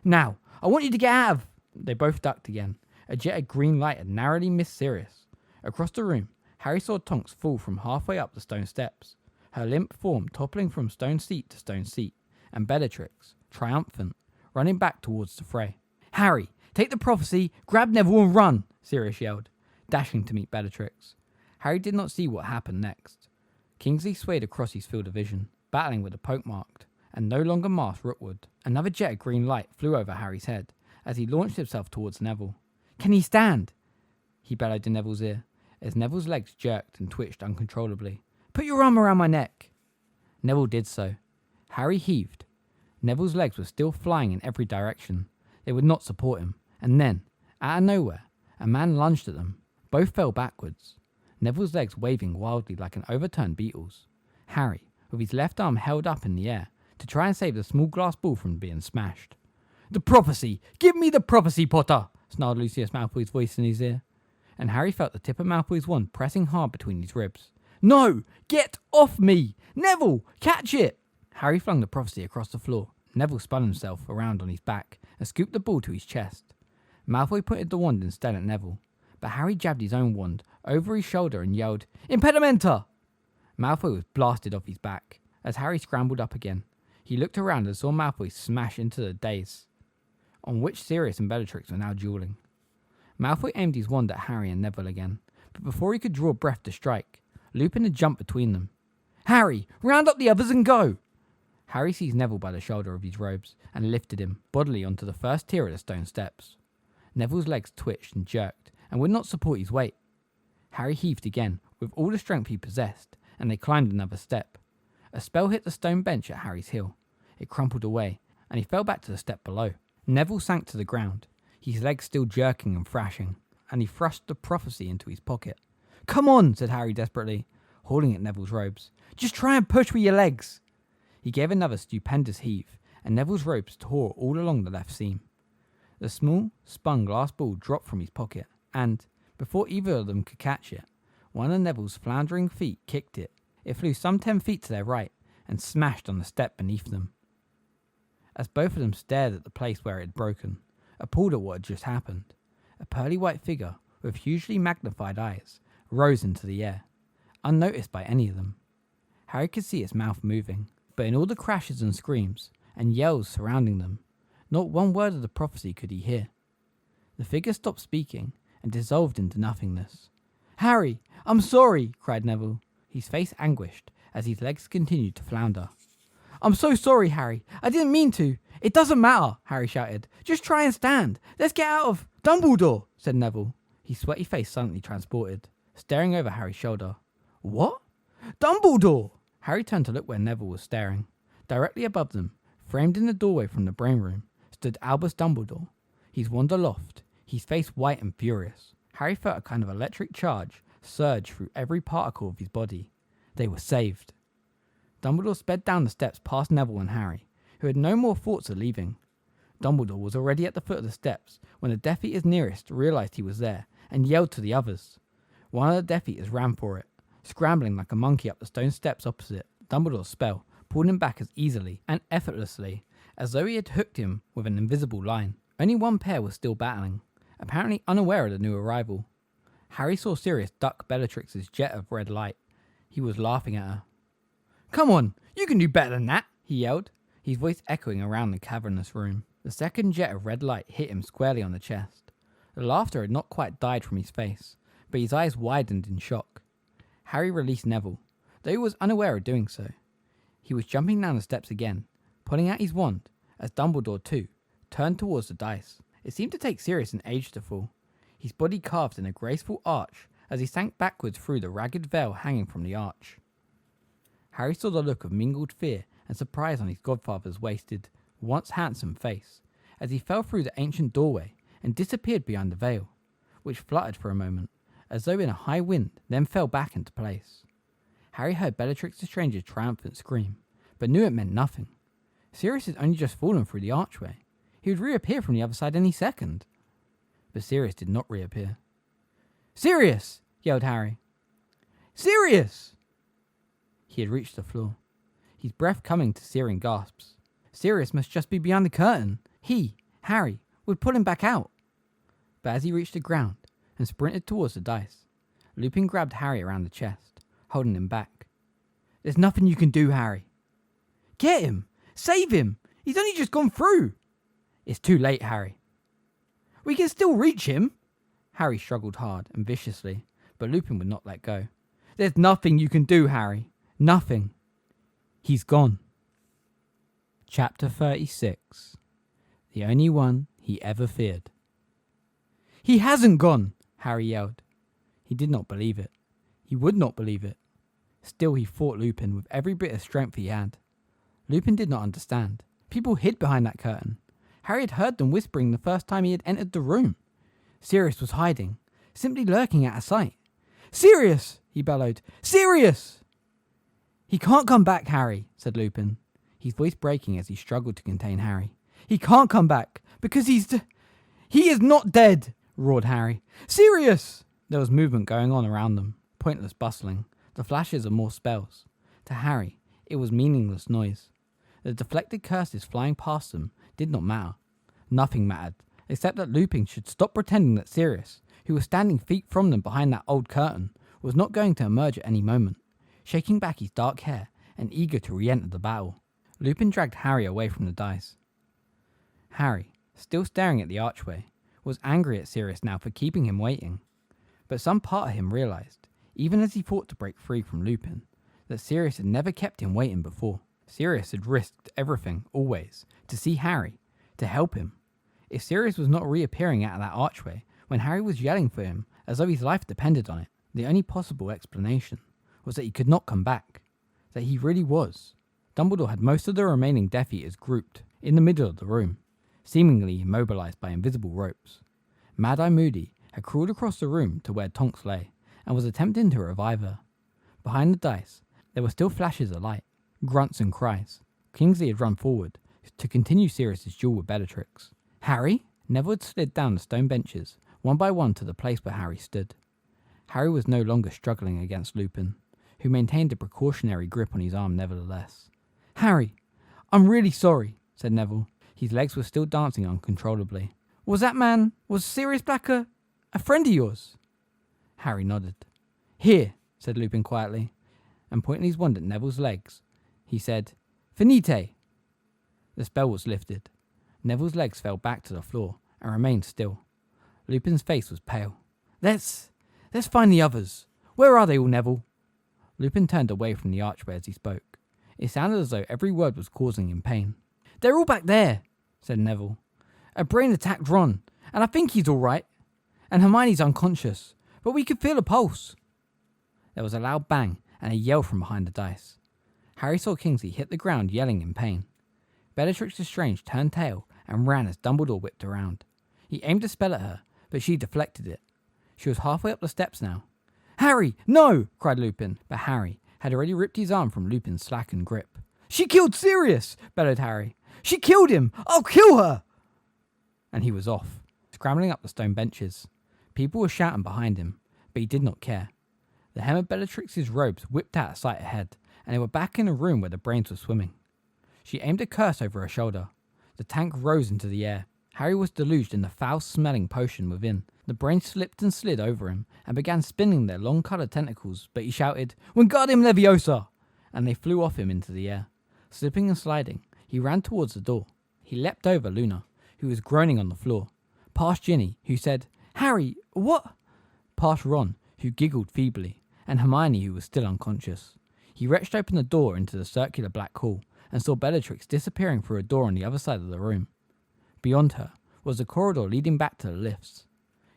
Speaker 1: "Now, I want you to get out of..." They both ducked again. A jet of green light had narrowly missed Sirius. Across the room, Harry saw Tonks fall from halfway up the stone steps, her limp form toppling from stone seat to stone seat, and Bellatrix, triumphant, running back towards the fray. "Harry, take the prophecy, grab Neville and run!" Sirius yelled, dashing to meet Bellatrix. Harry did not see what happened next. Kingsley swayed across his field of vision, battling with the poke-marked, and no longer masked Rookwood. Another jet of green light flew over Harry's head as he launched himself towards Neville. "Can he stand?" he bellowed in Neville's ear, as Neville's legs jerked and twitched uncontrollably. "Put your arm around my neck." Neville did so. Harry heaved. Neville's legs were still flying in every direction. They would not support him. And then, out of nowhere, a man lunged at them. Both fell backwards, Neville's legs waving wildly like an overturned beetle's. Harry, with his left arm held up in the air, to try and save the small glass ball from being smashed.
Speaker 2: The prophecy! Give me the prophecy, Potter! Snarled Lucius Malfoy's voice in his ear, and Harry felt the tip of Malfoy's wand pressing hard between his ribs. No! Get off me! Neville! Catch it! Harry flung the prophecy across the floor. Neville spun himself around on his back and scooped the ball to his chest. Malfoy pointed the wand instead at Neville, but Harry jabbed his own wand over his shoulder and yelled, Impedimenta! Malfoy was blasted off his back. As Harry scrambled up again, he looked around and saw Malfoy smash into the dais, on which Sirius and Bellatrix were now dueling. Malfoy aimed his wand at Harry and Neville again, but before he could draw breath to strike, Lupin had jumped between them. Harry, round up the others and go! Harry seized Neville by the shoulder of his robes and lifted him bodily onto the first tier of the stone steps. Neville's legs twitched and jerked and would not support his weight. Harry heaved again with all the strength he possessed, and they climbed another step. A spell hit the stone bench at Harry's heel. It crumpled away, and he fell back to the step below. Neville sank to the ground, his legs still jerking and thrashing, and he thrust the prophecy into his pocket. Come on, said Harry desperately, hauling at Neville's robes. Just try and push with your legs. He gave another stupendous heave, and Neville's robes tore all along the left seam. The small, spun glass ball dropped from his pocket, and, before either of them could catch it, one of Neville's floundering feet kicked it. It flew some 10 feet to their right, and smashed on the step beneath them. As both of them stared at the place where it had broken, appalled at what had just happened, a pearly white figure with hugely magnified eyes rose into the air, unnoticed by any of them. Harry could see its mouth moving, but in all the crashes and screams and yells surrounding them, not one word of the prophecy could he hear. The figure stopped speaking and dissolved into nothingness. Harry, I'm sorry, cried Neville, his face anguished as his legs continued to flounder. I'm so sorry, Harry. I didn't mean to. It doesn't matter, Harry shouted. Just try and stand. Let's get out of... Dumbledore, said Neville, his sweaty face suddenly transported, staring over Harry's shoulder. What? Dumbledore! Harry turned to look where Neville was staring. Directly above them, framed in the doorway from the brain room, stood Albus Dumbledore, his wand aloft, his face white and furious. Harry felt a kind of electric charge surge through every particle of his body. They were saved. Dumbledore sped down the steps past Neville and Harry, who had no more thoughts of leaving. Dumbledore was already at the foot of the steps when the Death Eaters nearest realised he was there and yelled to the others. One of the Death Eaters ran for it, scrambling like a monkey up the stone steps opposite. Dumbledore's spell pulled him back as easily and effortlessly as though he had hooked him with an invisible line. Only one pair was still battling, apparently unaware of the new arrival. Harry saw Sirius duck Bellatrix's jet of red light. He was laughing at her. Come on, you can do better than that, he yelled, his voice echoing around the cavernous room. The second jet of red light hit him squarely on the chest. The laughter had not quite died from his face, but his eyes widened in shock. Harry released Neville, though he was unaware of doing so. He was jumping down the steps again, pulling out his wand, as Dumbledore too turned towards the dice. It seemed to take Sirius an age to fall, his body carved in a graceful arch as he sank backwards through the ragged veil hanging from the arch. Harry saw the look of mingled fear and surprise on his godfather's wasted, once handsome face, as he fell through the ancient doorway and disappeared behind the veil, which fluttered for a moment, as though in a high wind, then fell back into place. Harry heard Bellatrix Lestrange's triumphant scream, but knew it meant nothing. Sirius had only just fallen through the archway. He would reappear from the other side any second. But Sirius did not reappear. Sirius! Yelled Harry. Sirius! He had reached the floor, his breath coming to searing gasps. Sirius must just be behind the curtain. He, Harry, would pull him back out. But as he reached the ground and sprinted towards the dice, Lupin grabbed Harry around the chest, holding him back. There's nothing you can do, Harry. Get him! Save him! He's only just gone through! It's too late, Harry. We can still reach him! Harry struggled hard and viciously, but Lupin would not let go. There's nothing you can do, Harry. Nothing. He's gone. Chapter 36. The only one he ever feared. He hasn't gone, Harry yelled. He did not believe it. He would not believe it. Still he fought Lupin with every bit of strength he had. Lupin did not understand. People hid behind that curtain. Harry had heard them whispering the first time he had entered the room. Sirius was hiding, simply lurking out of sight. Sirius! He bellowed. Sirius! He can't come back, Harry, said Lupin, his voice breaking as he struggled to contain Harry.
Speaker 1: He can't come back, because he is not dead, roared Harry. Sirius! There was movement going on around them, pointless bustling, the flashes of more spells. To Harry, it was meaningless noise. The deflected curses flying past them did not matter. Nothing mattered, except that Lupin should stop pretending that Sirius, who was standing feet from them behind that old curtain, was not going to emerge at any moment, shaking back his dark hair and eager to re-enter the battle. Lupin dragged Harry away from the dice. Harry, still staring at the archway, was angry at Sirius now for keeping him waiting. But some part of him realised, even as he fought to break free from Lupin, that Sirius had never kept him waiting before. Sirius had risked everything, always, to see Harry, to help him. If Sirius was not reappearing out of that archway when Harry was yelling for him as though his life depended on it, the only possible explanation was that he could not come back, that he really was. Dumbledore had most of the remaining Death Eaters grouped in the middle of the room, seemingly immobilised by invisible ropes. Mad-Eye Moody had crawled across the room to where Tonks lay and was attempting to revive her. Behind the dice, there were still flashes of light, grunts and cries. Kingsley had run forward to continue Sirius's duel with Bellatrix. Harry? Neville had slid down the stone benches, one by one to the place where Harry stood. Harry was no longer struggling against Lupin, who maintained a precautionary grip on his arm nevertheless. Harry, I'm really sorry, said Neville. His legs were still dancing uncontrollably. Was Sirius Black a friend of yours? Harry nodded. Here, said Lupin quietly, and pointing his wand at Neville's legs, he said, Finite. The spell was lifted. Neville's legs fell back to the floor and remained still. Lupin's face was pale. Let's find the others. Where are they all, Neville? Lupin turned away from the archway as he spoke. It sounded as though every word was causing him pain. They're all back there, said Neville. A brain attacked Ron, and I think he's all right. And Hermione's unconscious, but we could feel a pulse. There was a loud bang and a yell from behind the dice. Harry saw Kingsley hit the ground yelling in pain. Bellatrix Lestrange turned tail and ran as Dumbledore whipped around. He aimed a spell at her, but she deflected it. She was halfway up the steps now. Harry, no! Cried Lupin, but Harry had already ripped his arm from Lupin's slackened grip. She killed Sirius! Bellowed Harry. She killed him! I'll kill her! And he was off, scrambling up the stone benches. People were shouting behind him, but he did not care. The hem of Bellatrix's robes whipped out of sight ahead, and they were back in a room where the brains were swimming. She aimed a curse over her shoulder. The tank rose into the air. Harry was deluged in the foul-smelling potion within. The brains slipped and slid over him and began spinning their long-coloured tentacles, but he shouted, Wingardium Leviosa! And they flew off him into the air. Slipping and sliding, he ran towards the door. He leapt over Luna, who was groaning on the floor, past Ginny, who said, Harry, what? Past Ron, who giggled feebly, and Hermione, who was still unconscious. He wrenched open the door into the circular black hall and saw Bellatrix disappearing through a door on the other side of the room. Beyond her was the corridor leading back to the lifts.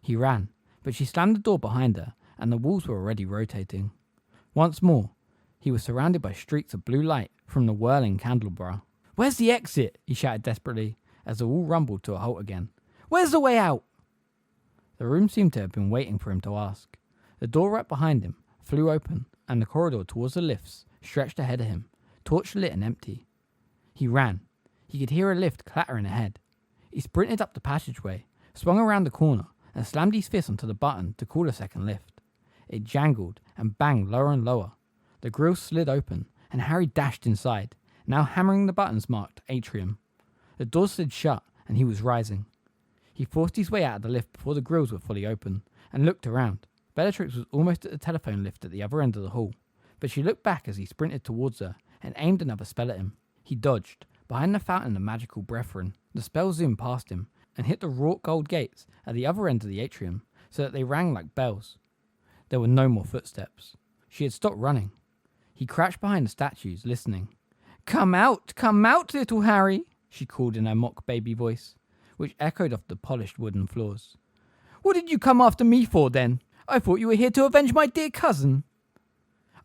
Speaker 1: He ran, but she slammed the door behind her, and the walls were already rotating. Once more, he was surrounded by streaks of blue light from the whirling candelabra. Where's the exit? He shouted desperately, as the wall rumbled to a halt again. Where's the way out? The room seemed to have been waiting for him to ask. The door right behind him flew open, and the corridor towards the lifts stretched ahead of him, torch lit and empty. He ran. He could hear a lift clattering ahead. He sprinted up the passageway, swung around the corner, and slammed his fist onto the button to call a second lift. It jangled and banged lower and lower. The grille slid open, and Harry dashed inside, now hammering the buttons marked Atrium. The door slid shut, and he was rising. He forced his way out of the lift before the grills were fully open, and looked around. Bellatrix was almost at the telephone lift at the other end of the hall, but she looked back as he sprinted towards her and aimed another spell at him. He dodged, behind the fountain of magical brethren. The spell zoomed past him and hit the wrought gold gates at the other end of the atrium, so that they rang like bells. There were no more footsteps. She had stopped running. He crouched behind the statues, listening. Come out, little Harry, she called in her mock baby voice, which echoed off the polished wooden floors. What did you come after me for, then? I thought you were here to avenge my dear cousin.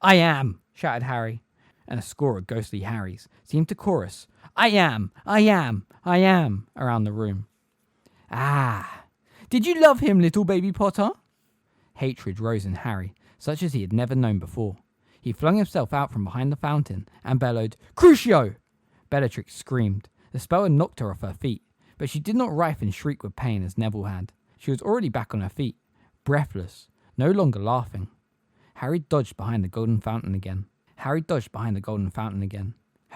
Speaker 1: I am, shouted Harry, and a score of ghostly Harrys seemed to chorus, I am, around the room. Ah, did you love him, little baby Potter? Hatred rose in Harry, such as he had never known before. He flung himself out from behind the fountain and bellowed, Crucio! Bellatrix screamed. The spell had knocked her off her feet, but she did not writhe and shriek with pain as Neville had. She was already back on her feet, breathless, no longer laughing. Harry dodged behind the golden fountain again. Her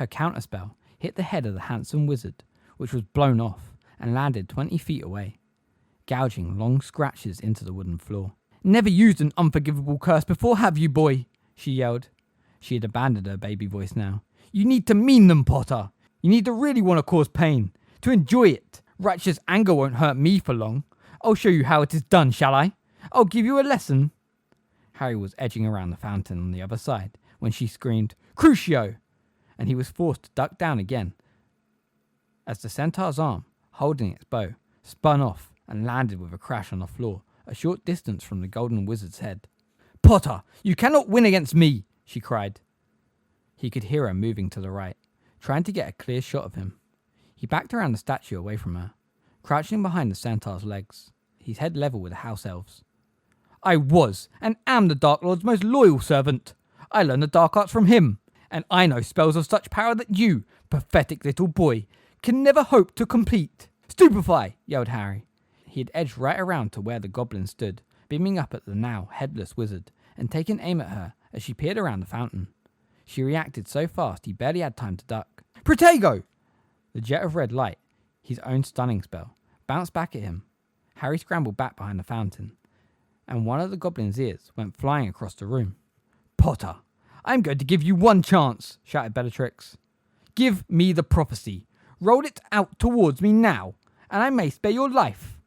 Speaker 1: counterspell hit the head of the handsome wizard, which was blown off and landed 20 feet away, gouging long scratches into the wooden floor. "Never used an unforgivable curse before, have you, boy?" she yelled. She had abandoned her baby voice now. "You need to mean them, Potter. You need to really want to cause pain, to enjoy it. Righteous anger won't hurt me for long. I'll show you how it is done, shall I? I'll give you a lesson." Harry was edging around the fountain on the other side when she screamed, "Crucio!" and he was forced to duck down again as the centaur's arm, holding its bow, spun off and landed with a crash on the floor a short distance from the golden wizard's head. "Potter, you cannot win against me!" she cried. He could hear her moving to the right, trying to get a clear shot of him. He backed around the statue away from her, crouching behind the centaur's legs, his head level with the house elves. "I was and am the Dark Lord's most loyal servant. I learned the dark arts from him, and I know spells of such power that you, pathetic little boy, can never hope to complete." "Stupefy!" yelled Harry. He had edged right around to where the goblin stood, beaming up at the now headless wizard, and taken aim at her as she peered around the fountain. She reacted so fast he barely had time to duck. "Protego!" The jet of red light, his own stunning spell, bounced back at him. Harry scrambled back behind the fountain, and one of the goblin's ears went flying across the room. "Potter, I'm going to give you one chance," shouted Bellatrix. "Give me the prophecy. Roll it out towards me now, and I may spare your life."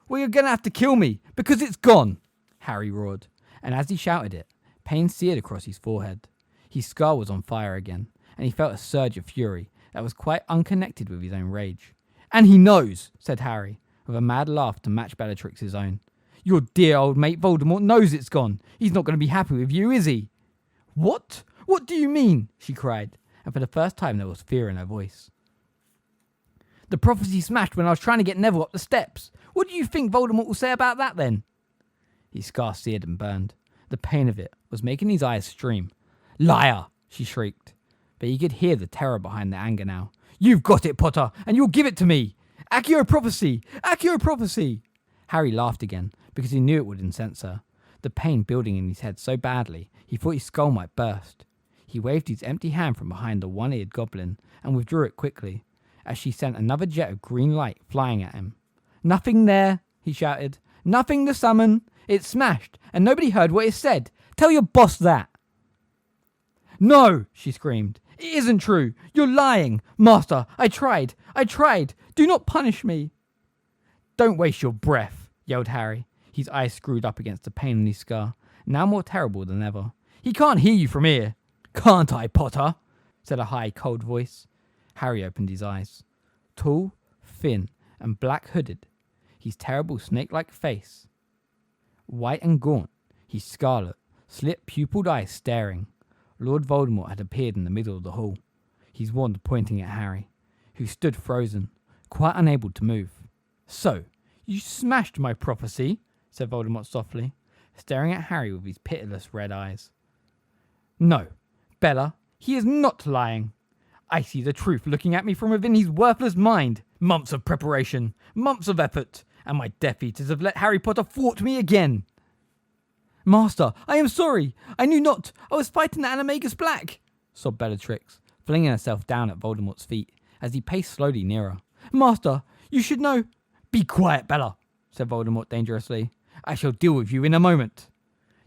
Speaker 1: "Well, you're going to have to kill me, because it's gone," Harry roared, and as he shouted it, pain seared across his forehead. His scar was on fire again, and he felt a surge of fury that was quite unconnected with his own rage. "And he knows," said Harry, with a mad laugh to match Bellatrix's own. "Your dear old mate Voldemort knows it's gone. He's not going to be happy with you, is he?" "What? What do you mean?" she cried, and for the first time there was fear in her voice. "The prophecy smashed when I was trying to get Neville up the steps. What do you think Voldemort will say about that then?" His scar seared and burned. The pain of it was making his eyes stream. "Liar!" she shrieked, but he could hear the terror behind the anger now. "You've got it, Potter, and you'll give it to me! Accio prophecy! Accio prophecy!" Harry laughed again, because he knew it would incense her. The pain building in his head so badly, he thought his skull might burst. He waved his empty hand from behind the one-eared goblin, and withdrew it quickly, as she sent another jet of green light flying at him. "Nothing there," he shouted. "Nothing to summon. It's smashed, and nobody heard what it said. Tell your boss that." "No," she screamed. "It isn't true. You're lying. Master, I tried. Do not punish me." "Don't waste your breath," yelled Harry, his eyes screwed up against the pain in his scar, now more terrible than ever. "He can't hear you from here." "Can't I, Potter?" said a high, cold voice. Harry opened his eyes. Tall, thin, and black-hooded, his terrible snake-like face, white and gaunt, his scarlet, slit-pupilled eyes staring, Lord Voldemort had appeared in the middle of the hall, his wand pointing at Harry, who stood frozen, quite unable to move. "So, you smashed my prophecy," said Voldemort softly, staring at Harry with his pitiless red eyes. "No, Bella, he is not lying. I see the truth looking at me from within his worthless mind. Months of preparation, months of effort, and my Death Eaters have let Harry Potter thwart me again." "Master, I am sorry. I knew not. I was fighting the Animagus Black," sobbed Bellatrix, flinging herself down at Voldemort's feet as he paced slowly nearer. "Master, you should know." "Be quiet, Bella," said Voldemort dangerously. "I shall deal with you in a moment.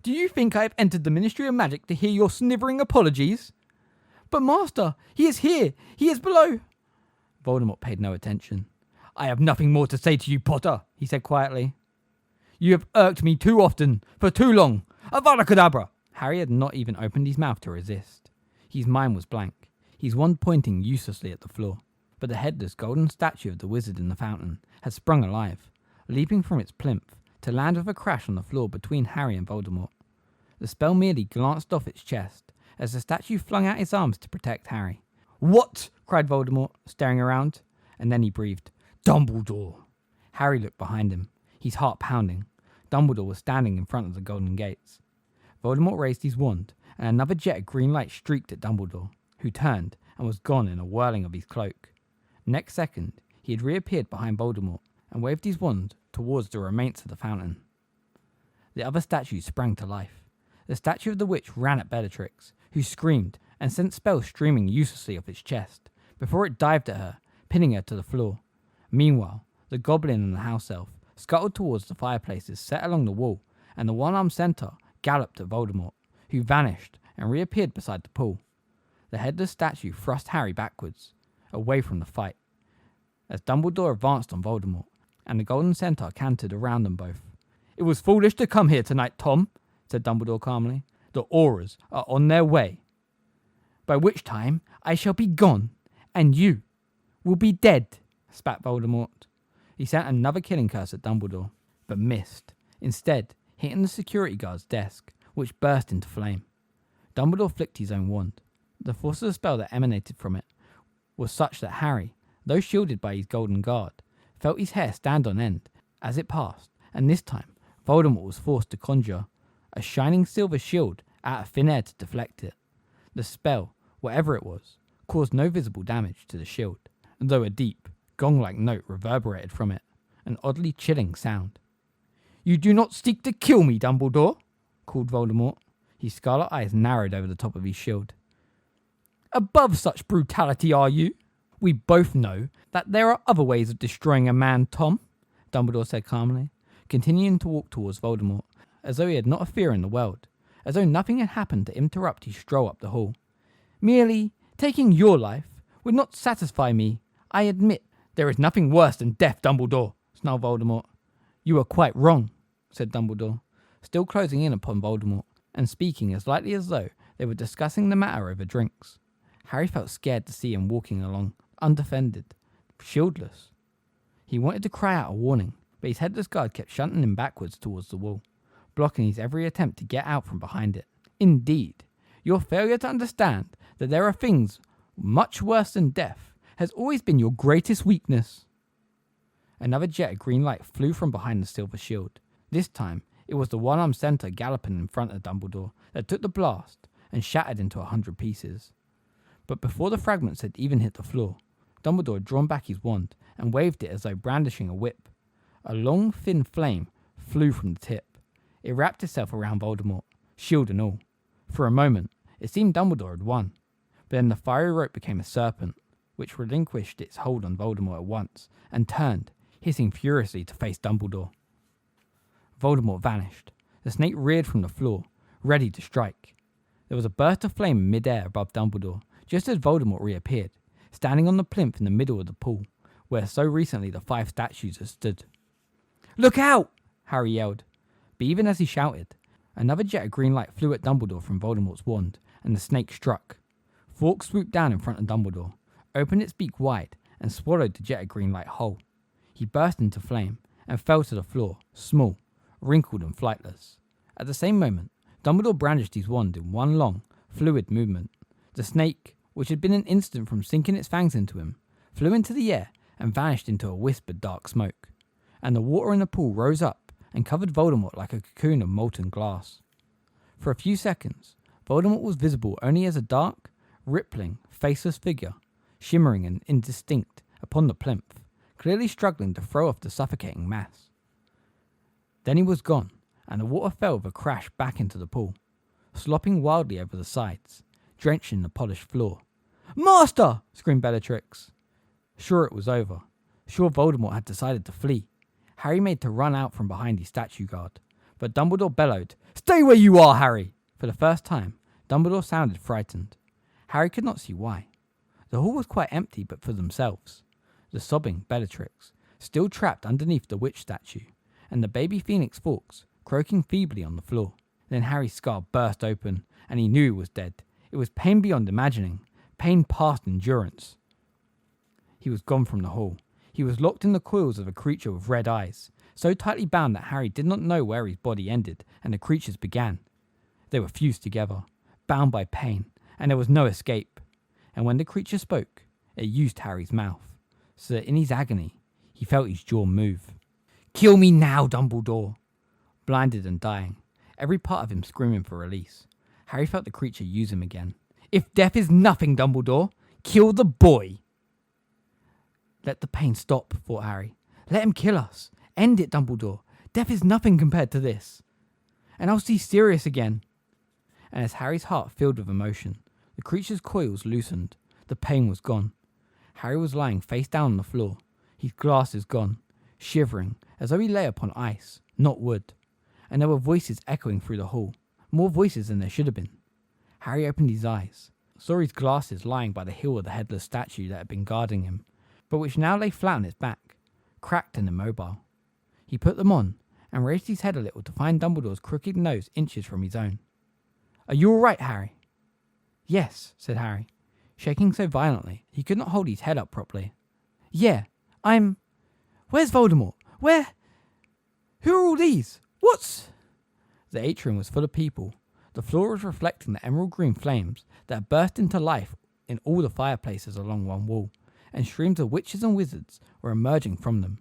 Speaker 1: Do you think I have entered the Ministry of Magic to hear your snivering apologies?" "But Master, he is here. He is below." Voldemort paid no attention. "I have nothing more to say to you, Potter," he said quietly. "You have irked me too often, for too long. Avada Kedavra!" Harry had not even opened his mouth to resist. His mind was blank, his wand pointing uselessly at the floor. But the headless golden statue of the wizard in the fountain had sprung alive, leaping from its plinth to land with a crash on the floor between Harry and Voldemort. The spell merely glanced off its chest as the statue flung out its arms to protect Harry. "What?" cried Voldemort, staring around, and then he breathed, "Dumbledore!" Harry looked behind him, his heart pounding. Dumbledore was standing in front of the golden gates. Voldemort raised his wand, and another jet of green light streaked at Dumbledore, who turned and was gone in a whirling of his cloak.
Speaker 2: Next second, he had reappeared behind Voldemort and waved his wand towards the remains of the fountain. The other statue sprang to life. The statue of the witch ran at Bellatrix, who screamed and sent spells streaming uselessly off its chest, before it dived at her, pinning her to the floor. Meanwhile, the goblin and the house elf scuttled towards the fireplaces set along the wall, and the one-armed centaur galloped at Voldemort, who vanished and reappeared beside the pool. The headless statue thrust Harry backwards, away from the fight, as Dumbledore advanced on Voldemort, and the golden centaur cantered around them both. "It was foolish to come here tonight, Tom," said Dumbledore calmly. "The Aurors are on their way, by which time I shall be gone, and you will be dead," spat Voldemort. He sent another killing curse at Dumbledore, but missed, instead hitting the security guard's desk, which burst into flame. Dumbledore flicked his own wand. The force of the spell that emanated from it was such that Harry, though shielded by his golden guard, felt his hair stand on end as it passed, and this time Voldemort was forced to conjure a shining silver shield out of thin air to deflect it. The spell, whatever it was, caused no visible damage to the shield, though a deep, gong-like note reverberated from it, an oddly chilling sound. "You do not seek to kill me, Dumbledore," called Voldemort. His scarlet eyes narrowed over the top of his shield. "Above such brutality, are you? We both know that there are other ways of destroying a man, Tom," Dumbledore said calmly, continuing to walk towards Voldemort, as though he had not a fear in the world, as though nothing had happened to interrupt his stroll up the hall. "Merely taking your life would not satisfy me, I admit." "There is nothing worse than death, Dumbledore," snarled Voldemort. "You are quite wrong," said Dumbledore, still closing in upon Voldemort, and speaking as lightly as though they were discussing the matter over drinks. Harry felt scared to see him walking along, undefended, shieldless. He wanted to cry out a warning, but his headless guard kept shunting him backwards towards the wall, blocking his every attempt to get out from behind it. "Indeed, your failure to understand that there are things much worse than death has always been your greatest weakness." Another jet of green light flew from behind the silver shield. This time, it was the one-armed centaur galloping in front of Dumbledore that took the blast and shattered into 100 pieces. But before the fragments had even hit the floor, Dumbledore had drawn back his wand and waved it as though brandishing a whip. A long, thin flame flew from the tip. It wrapped itself around Voldemort, shield and all. For a moment, it seemed Dumbledore had won, but then the fiery rope became a serpent, which relinquished its hold on Voldemort at once, and turned, hissing furiously to face Dumbledore. Voldemort vanished. The snake reared from the floor, ready to strike. There was a burst of flame in mid-air above Dumbledore, just as Voldemort reappeared, standing on the plinth in the middle of the pool, where so recently the 5 statues had stood. "Look out!" Harry yelled. But even as he shouted, another jet of green light flew at Dumbledore from Voldemort's wand, and the snake struck. Fork swooped down in front of Dumbledore, opened its beak wide, and swallowed the jet of green light whole. He burst into flame, and fell to the floor, small, wrinkled and flightless. At the same moment, Dumbledore brandished his wand in one long, fluid movement. The snake, which had been an instant from sinking its fangs into him, flew into the air and vanished into a wisp of dark smoke, and the water in the pool rose up and covered Voldemort like a cocoon of molten glass. For a few seconds, Voldemort was visible only as a dark, rippling, faceless figure, shimmering and indistinct upon the plinth, clearly struggling to throw off the suffocating mass. Then he was gone, and the water fell with a crash back into the pool, slopping wildly over the sides, drenching the polished floor. "Master!" screamed Bellatrix. Sure it was over. Sure Voldemort had decided to flee. Harry made to run out from behind his statue guard, but Dumbledore bellowed, "Stay where you are, Harry!" For the first time, Dumbledore sounded frightened. Harry could not see why. The hall was quite empty but for themselves. The sobbing Bellatrix, still trapped underneath the witch statue, and the baby phoenix Fawkes, croaking feebly on the floor. Then Harry's skull burst open, and he knew he was dead. It was pain beyond imagining, pain past endurance. He was gone from the hall. He was locked in the coils of a creature with red eyes, so tightly bound that Harry did not know where his body ended and the creature's began. They were fused together, bound by pain, and there was no escape. And when the creature spoke, it used Harry's mouth, so that in his agony, he felt his jaw move. "Kill me now, Dumbledore!" Blinded and dying, every part of him screaming for release, Harry felt the creature use him again. "If death is nothing, Dumbledore, kill the boy!" Let the pain stop, thought Harry. Let him kill us. End it, Dumbledore. Death is nothing compared to this. And I'll see Sirius again. And as Harry's heart filled with emotion, the creature's coils loosened. The pain was gone. Harry was lying face down on the floor, his glasses gone, shivering as though he lay upon ice, not wood. And there were voices echoing through the hall, more voices than there should have been. Harry opened his eyes, saw his glasses lying by the heel of the headless statue that had been guarding him, but which now lay flat on its back, cracked and immobile. He put them on, and raised his head a little to find Dumbledore's crooked nose inches from his own. Are you all right, Harry? Yes, said Harry, shaking so violently he could not hold his head up properly. Yeah, Where's Voldemort? Where? Who are all these? What's... The atrium was full of people. The floor was reflecting the emerald green flames that burst into life in all the fireplaces along one wall, and streams of witches and wizards were emerging from them.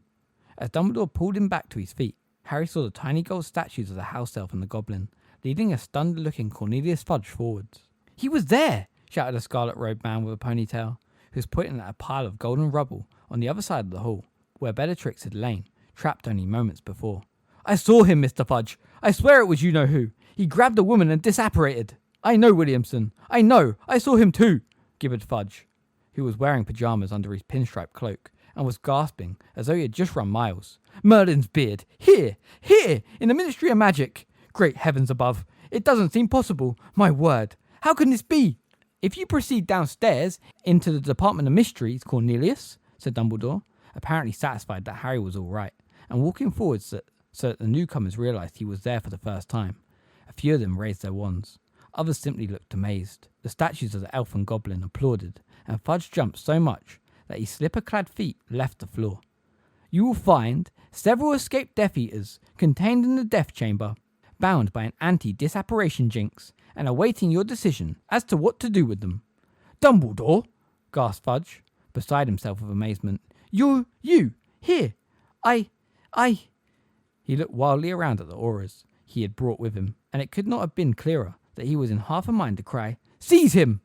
Speaker 2: As Dumbledore pulled him back to his feet, Harry saw the tiny gold statues of the house elf and the goblin, leading a stunned-looking Cornelius Fudge forwards. He was there! Shouted a scarlet-robed man with a ponytail, who was pointing at a pile of golden rubble on the other side of the hall, where Bellatrix had lain, trapped only moments before. I saw him, Mr. Fudge. I swear it was you-know-who. He grabbed a woman and disapparated. I know, Williamson. I know. I saw him too, gibbered Fudge, who was wearing pyjamas under his pinstripe cloak, and was gasping as though he had just run miles. Merlin's beard. Here, in the Ministry of Magic. Great heavens above. It doesn't seem possible. My word. How can this be? If you proceed downstairs into the Department of Mysteries, Cornelius, said Dumbledore, apparently satisfied that Harry was all right, and walking forwards so that the newcomers realised he was there for the first time. A few of them raised their wands. Others simply looked amazed. The statues of the elf and goblin applauded, and Fudge jumped so much that his slipper-clad feet left the floor. You will find several escaped Death Eaters contained in the Death Chamber, bound by an anti-disapparation jinx, and awaiting your decision as to what to do with them. Dumbledore, gasped Fudge, beside himself with amazement. You, here, I... He looked wildly around at the auras he had brought with him, and it could not have been clearer that he was in half a mind to cry, Seize him!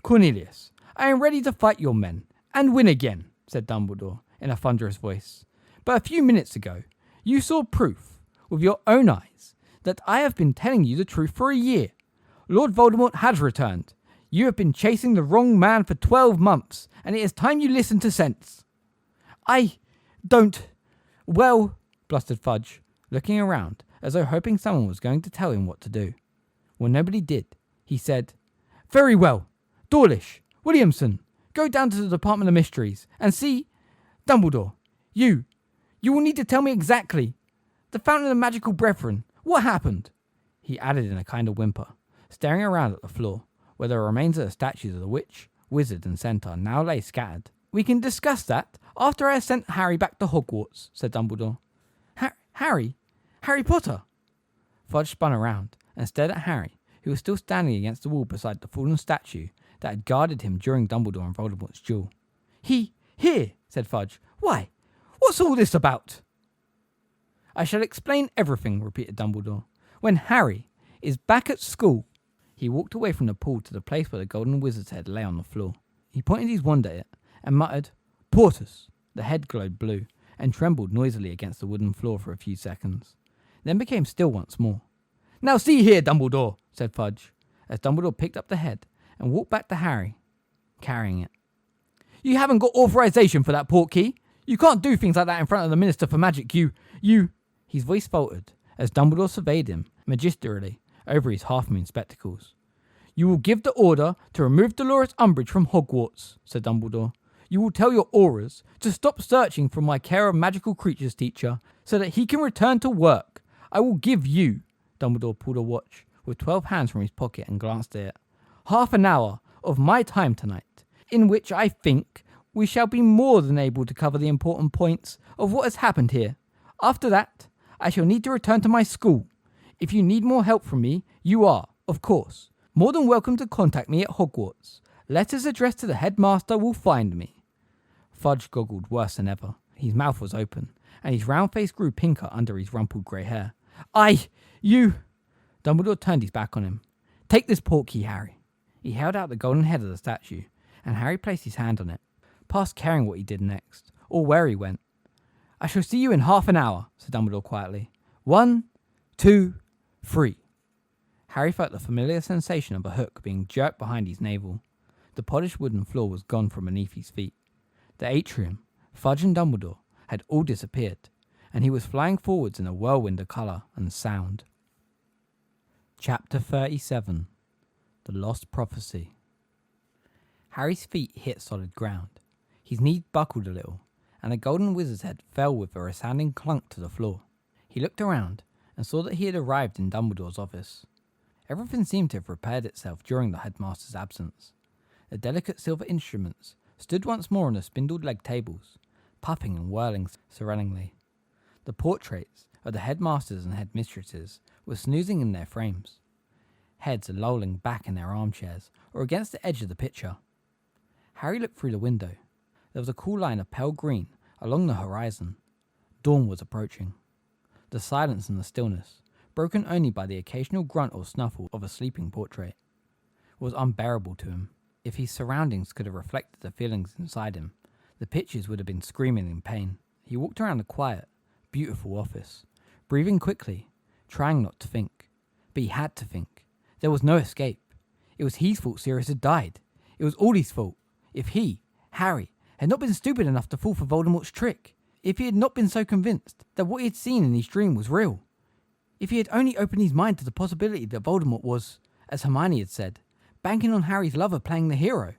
Speaker 2: Cornelius, I am ready to fight your men, and win again, said Dumbledore in a thunderous voice. But a few minutes ago, you saw proof, with your own eyes, that I have been telling you the truth for a year. Lord Voldemort has returned. You have been chasing the wrong man for 12 months, and it is time you listen to sense. I don't... Well, blustered Fudge, looking around, as though hoping someone was going to tell him what to do. When nobody did, he said, Very well. Dawlish, Williamson, go down to the Department of Mysteries, and see... Dumbledore, you will need to tell me exactly. The Fountain of the Magical Brethren, what happened? He added in a kind of whimper, staring around at the floor, where the remains of the statues of the witch, wizard and centaur now lay scattered. We can discuss that after I have sent Harry back to Hogwarts, said Dumbledore. Harry Potter? Fudge spun around and stared at Harry, who was still standing against the wall beside the fallen statue that had guarded him during Dumbledore and Voldemort's duel. Here, said Fudge. Why, what's all this about? I shall explain everything, repeated Dumbledore. When Harry is back at school. He walked away from the pool to the place where the golden wizard's head lay on the floor. He pointed his wand at it and muttered, Portus. The head glowed blue and trembled noisily against the wooden floor for a few seconds, then became still once more. Now see here, Dumbledore, said Fudge, as Dumbledore picked up the head and walked back to Harry, carrying it. You haven't got authorization for that portkey. You can't do things like that in front of the Minister for Magic. You... His voice faltered as Dumbledore surveyed him magisterially over his half-moon spectacles. You will give the order to remove Dolores Umbridge from Hogwarts, said Dumbledore. You will tell your auras to stop searching for my care of magical creatures teacher so that he can return to work. I will give you, Dumbledore pulled a watch with 12 hands from his pocket and glanced at it, half an hour of my time tonight, in which I think we shall be more than able to cover the important points of what has happened here. After that, I shall need to return to my school. If you need more help from me, you are, of course, more than welcome to contact me at Hogwarts. Letters addressed to the headmaster will find me. Fudge goggled worse than ever. His mouth was open, and his round face grew pinker under his rumpled grey hair. You... Dumbledore turned his back on him. Take this portkey, Harry. He held out the golden head of the statue, and Harry placed his hand on it. past caring what he did next, or where he went. "I shall see you in half an hour," said Dumbledore quietly. 1, 2, 3. Harry felt the familiar sensation of a hook being jerked behind his navel. The polished wooden floor was gone from beneath his feet. The atrium, Fudge and Dumbledore had all disappeared, and he was flying forwards in a whirlwind of colour and sound. Chapter 37. The Lost Prophecy. Harry's feet hit solid ground. His knees buckled a little, and the golden wizard's head fell with a resounding clunk to the floor. He looked around and saw that he had arrived in Dumbledore's office. Everything seemed to have repaired itself during the headmaster's absence. The delicate silver instruments stood once more on the spindled-legged tables, puffing and whirling serenely. The portraits of the headmasters and headmistresses were snoozing in their frames. Heads lolling back in their armchairs or against the edge of the picture. Harry looked through the window. There was a cool line of pale green along the horizon. Dawn was approaching. The silence and the stillness, broken only by the occasional grunt or snuffle of a sleeping portrait, was unbearable to him. If his surroundings could have reflected the feelings inside him, the pictures would have been screaming in pain. He walked around the quiet, beautiful office, breathing quickly, trying not to think. But he had to think. There was no escape. It was his fault Sirius had died. It was all his fault. If he, Harry, had not been stupid enough to fall for Voldemort's trick, if he had not been so convinced that what he had seen in his dream was real, if he had only opened his mind to the possibility that Voldemort was, as Hermione had said, banking on Harry's love of playing the hero,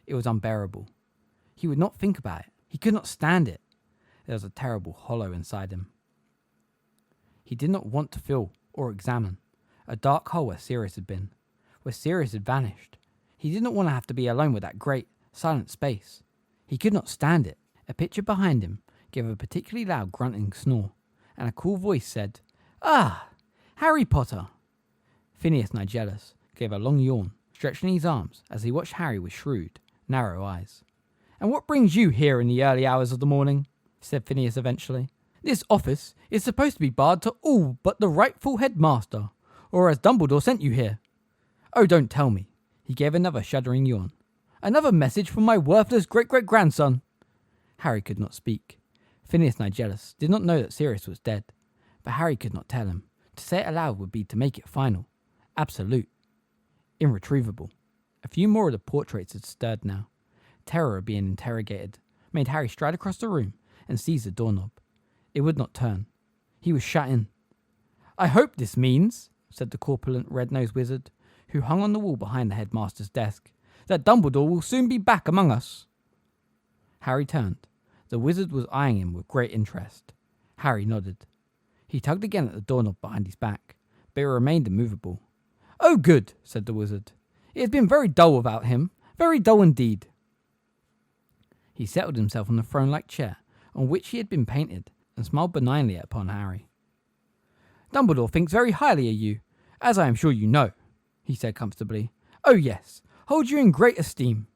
Speaker 2: it was unbearable. He would not think about it. He could not stand it. There was a terrible hollow inside him. He did not want to feel or examine. A dark hole where Sirius had been, where Sirius had vanished. He did not want to have to be alone with that great, silent space. He could not stand it. A picture behind him gave a particularly loud grunting snore, and a cool voice said, "Ah, Harry Potter!" Phineas Nigellus gave a long yawn, stretching his arms as he watched Harry with shrewd, narrow eyes. "And what brings you here in the early hours of the morning?" said Phineas eventually. "This office is supposed to be barred to all but the rightful headmaster, or as Dumbledore sent you here. Oh, don't tell me." He gave another shuddering yawn. "Another message from my worthless great-great-grandson." Harry could not speak. Phineas Nigellus did not know that Sirius was dead, but Harry could not tell him. To say it aloud would be to make it final, absolute, irretrievable. A few more of the portraits had stirred now. Terror of being interrogated made Harry stride across the room and seize the doorknob. It would not turn. He was shut in. "I hope this means," said the corpulent red-nosed wizard, who hung on the wall behind the headmaster's desk, "that Dumbledore will soon be back among us." Harry turned. The wizard was eyeing him with great interest. Harry nodded. He tugged again at the doorknob behind his back, but it remained immovable. "Oh, good," said the wizard. "It has been very dull without him. Very dull indeed." He settled himself on the throne-like chair on which he had been painted and smiled benignly upon Harry. "Dumbledore thinks very highly of you, as I am sure you know," he said comfortably. "Oh yes, holds you in great esteem."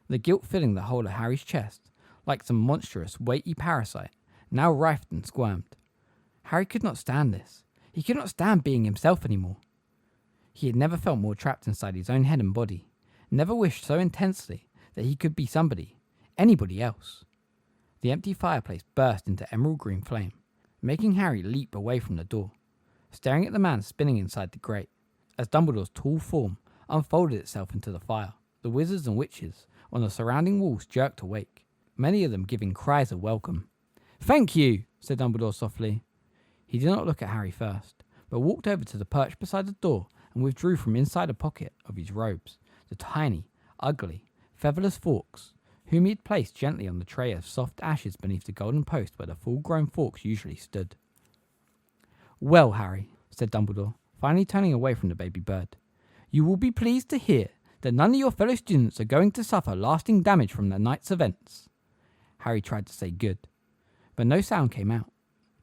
Speaker 2: The guilt filling the whole of Harry's chest, like some monstrous, weighty parasite, now writhed and squirmed. Harry could not stand this. He could not stand being himself anymore. He had never felt more trapped inside his own head and body, never wished so intensely that he could be somebody, anybody else. The empty fireplace burst into emerald green flame, making Harry leap away from the door, staring at the man spinning inside the grate, as Dumbledore's tall form unfolded itself into the fire. The wizards and witches on the surrounding walls jerked awake, many of them giving cries of welcome. "Thank you," said Dumbledore softly. He did not look at Harry first, but walked over to the perch beside the door and withdrew from inside a pocket of his robes the tiny, ugly, featherless forks, whom he had placed gently on the tray of soft ashes beneath the golden post where the full-grown forks usually stood. "Well, Harry," said Dumbledore, finally turning away from the baby bird, "you will be pleased to hear that none of your fellow students are going to suffer lasting damage from the night's events." Harry tried to say good, but no sound came out.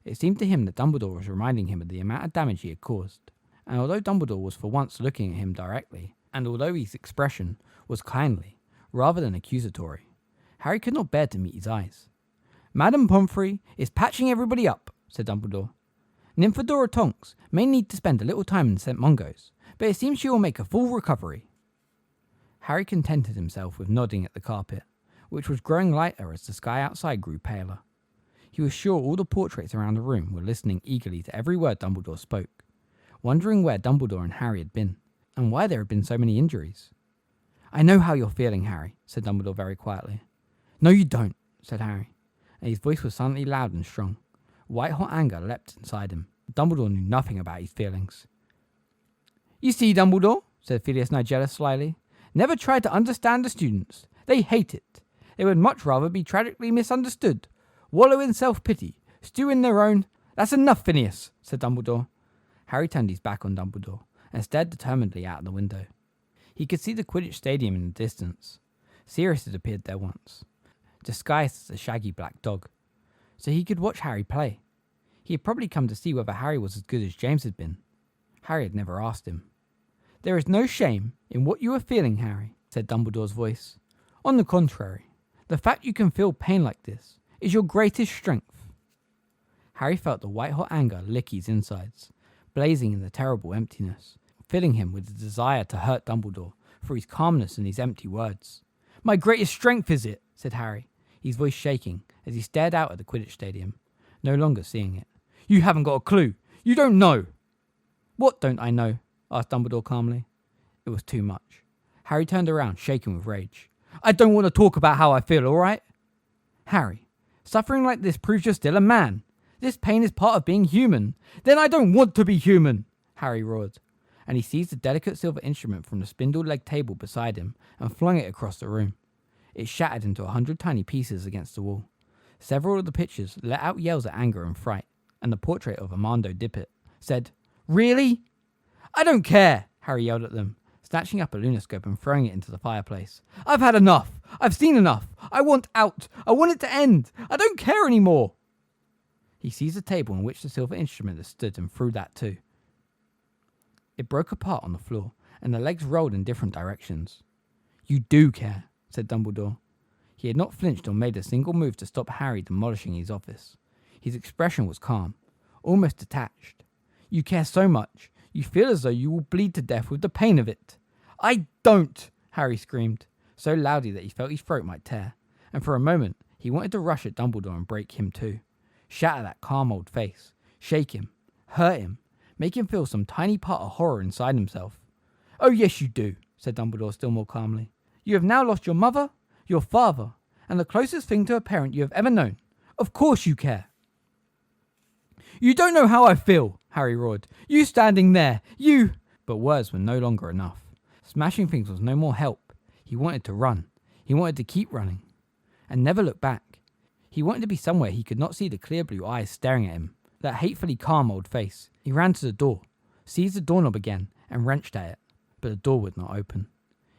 Speaker 2: It seemed to him that Dumbledore was reminding him of the amount of damage he had caused, and although Dumbledore was for once looking at him directly, and although his expression was kindly rather than accusatory, Harry could not bear to meet his eyes. "Madame Pomfrey is patching everybody up," said Dumbledore. "Nymphadora Tonks may need to spend a little time in St. Mungo's, but it seems she will make a full recovery." Harry contented himself with nodding at the carpet,
Speaker 1: which was growing lighter as the sky outside grew paler. He was sure all the portraits around the room were listening eagerly to every word Dumbledore spoke, wondering where Dumbledore and Harry had been, and why there had been so many injuries. "I know how you're feeling, Harry," said Dumbledore very quietly. "No, you don't," said Harry, and his voice was suddenly loud and strong. White-hot anger leapt inside him. Dumbledore knew nothing about his feelings. "You see, Dumbledore," said Filius Nigellus slyly, "never try to understand the students. They hate it. They would much rather be tragically misunderstood, wallow in self-pity, stew in their own—" "That's enough, Phineas," said Dumbledore. Harry turned his back on Dumbledore and stared determinedly out of the window. He could see the Quidditch stadium in the distance. Sirius had appeared there once, disguised as a shaggy black dog, so he could watch Harry play. He had probably come to see whether Harry was as good as James had been. Harry had never asked him. "There is no shame in what you are feeling, Harry," said Dumbledore's voice. "On the contrary, the fact you can feel pain like this is your greatest strength." Harry felt the white-hot anger lick his insides, blazing in the terrible emptiness, filling him with the desire to hurt Dumbledore for his calmness and his empty words. "My greatest strength is it," said Harry, his voice shaking as he stared out at the Quidditch stadium, no longer seeing it. "You haven't got a clue. You don't know." "What don't I know?" asked Dumbledore calmly. It was too much. Harry turned around, shaking with rage. "I don't want to talk about how I feel, all right?" "Harry, suffering like this proves you're still a man. This pain is part of being human." "Then I don't want to be human," Harry roared, and he seized a delicate silver instrument from the spindle-legged table beside him and flung it across the room. It shattered into 100 tiny pieces against the wall. Several of the pictures let out yells of anger and fright, and the portrait of Armando Dippet said, "Really?" "I don't care," Harry yelled at them, snatching up a lunoscope and throwing it into the fireplace. "I've had enough. I've seen enough. I want out. I want it to end. I don't care anymore." He seized the table on which the silver instrument had stood and threw that too. It broke apart on the floor, and the legs rolled in different directions. "You do care," said Dumbledore. He had not flinched or made a single move to stop Harry demolishing his office. His expression was calm, almost detached. "You care so much, you feel as though you will bleed to death with the pain of it." "I don't!" Harry screamed, so loudly that he felt his throat might tear, and for a moment he wanted to rush at Dumbledore and break him too. Shatter that calm old face, shake him, hurt him, make him feel some tiny part of horror inside himself. "Oh yes you do," said Dumbledore still more calmly. "You have now lost your mother, your father, and the closest thing to a parent you have ever known. Of course you care." "You don't know how I feel," Harry roared. "You standing there, you—" But words were no longer enough. Smashing things was no more help. He wanted to run. He wanted to keep running. And never look back. He wanted to be somewhere he could not see the clear blue eyes staring at him, that hatefully calm old face. He ran to the door, seized the doorknob again, and wrenched at it. But the door would not open.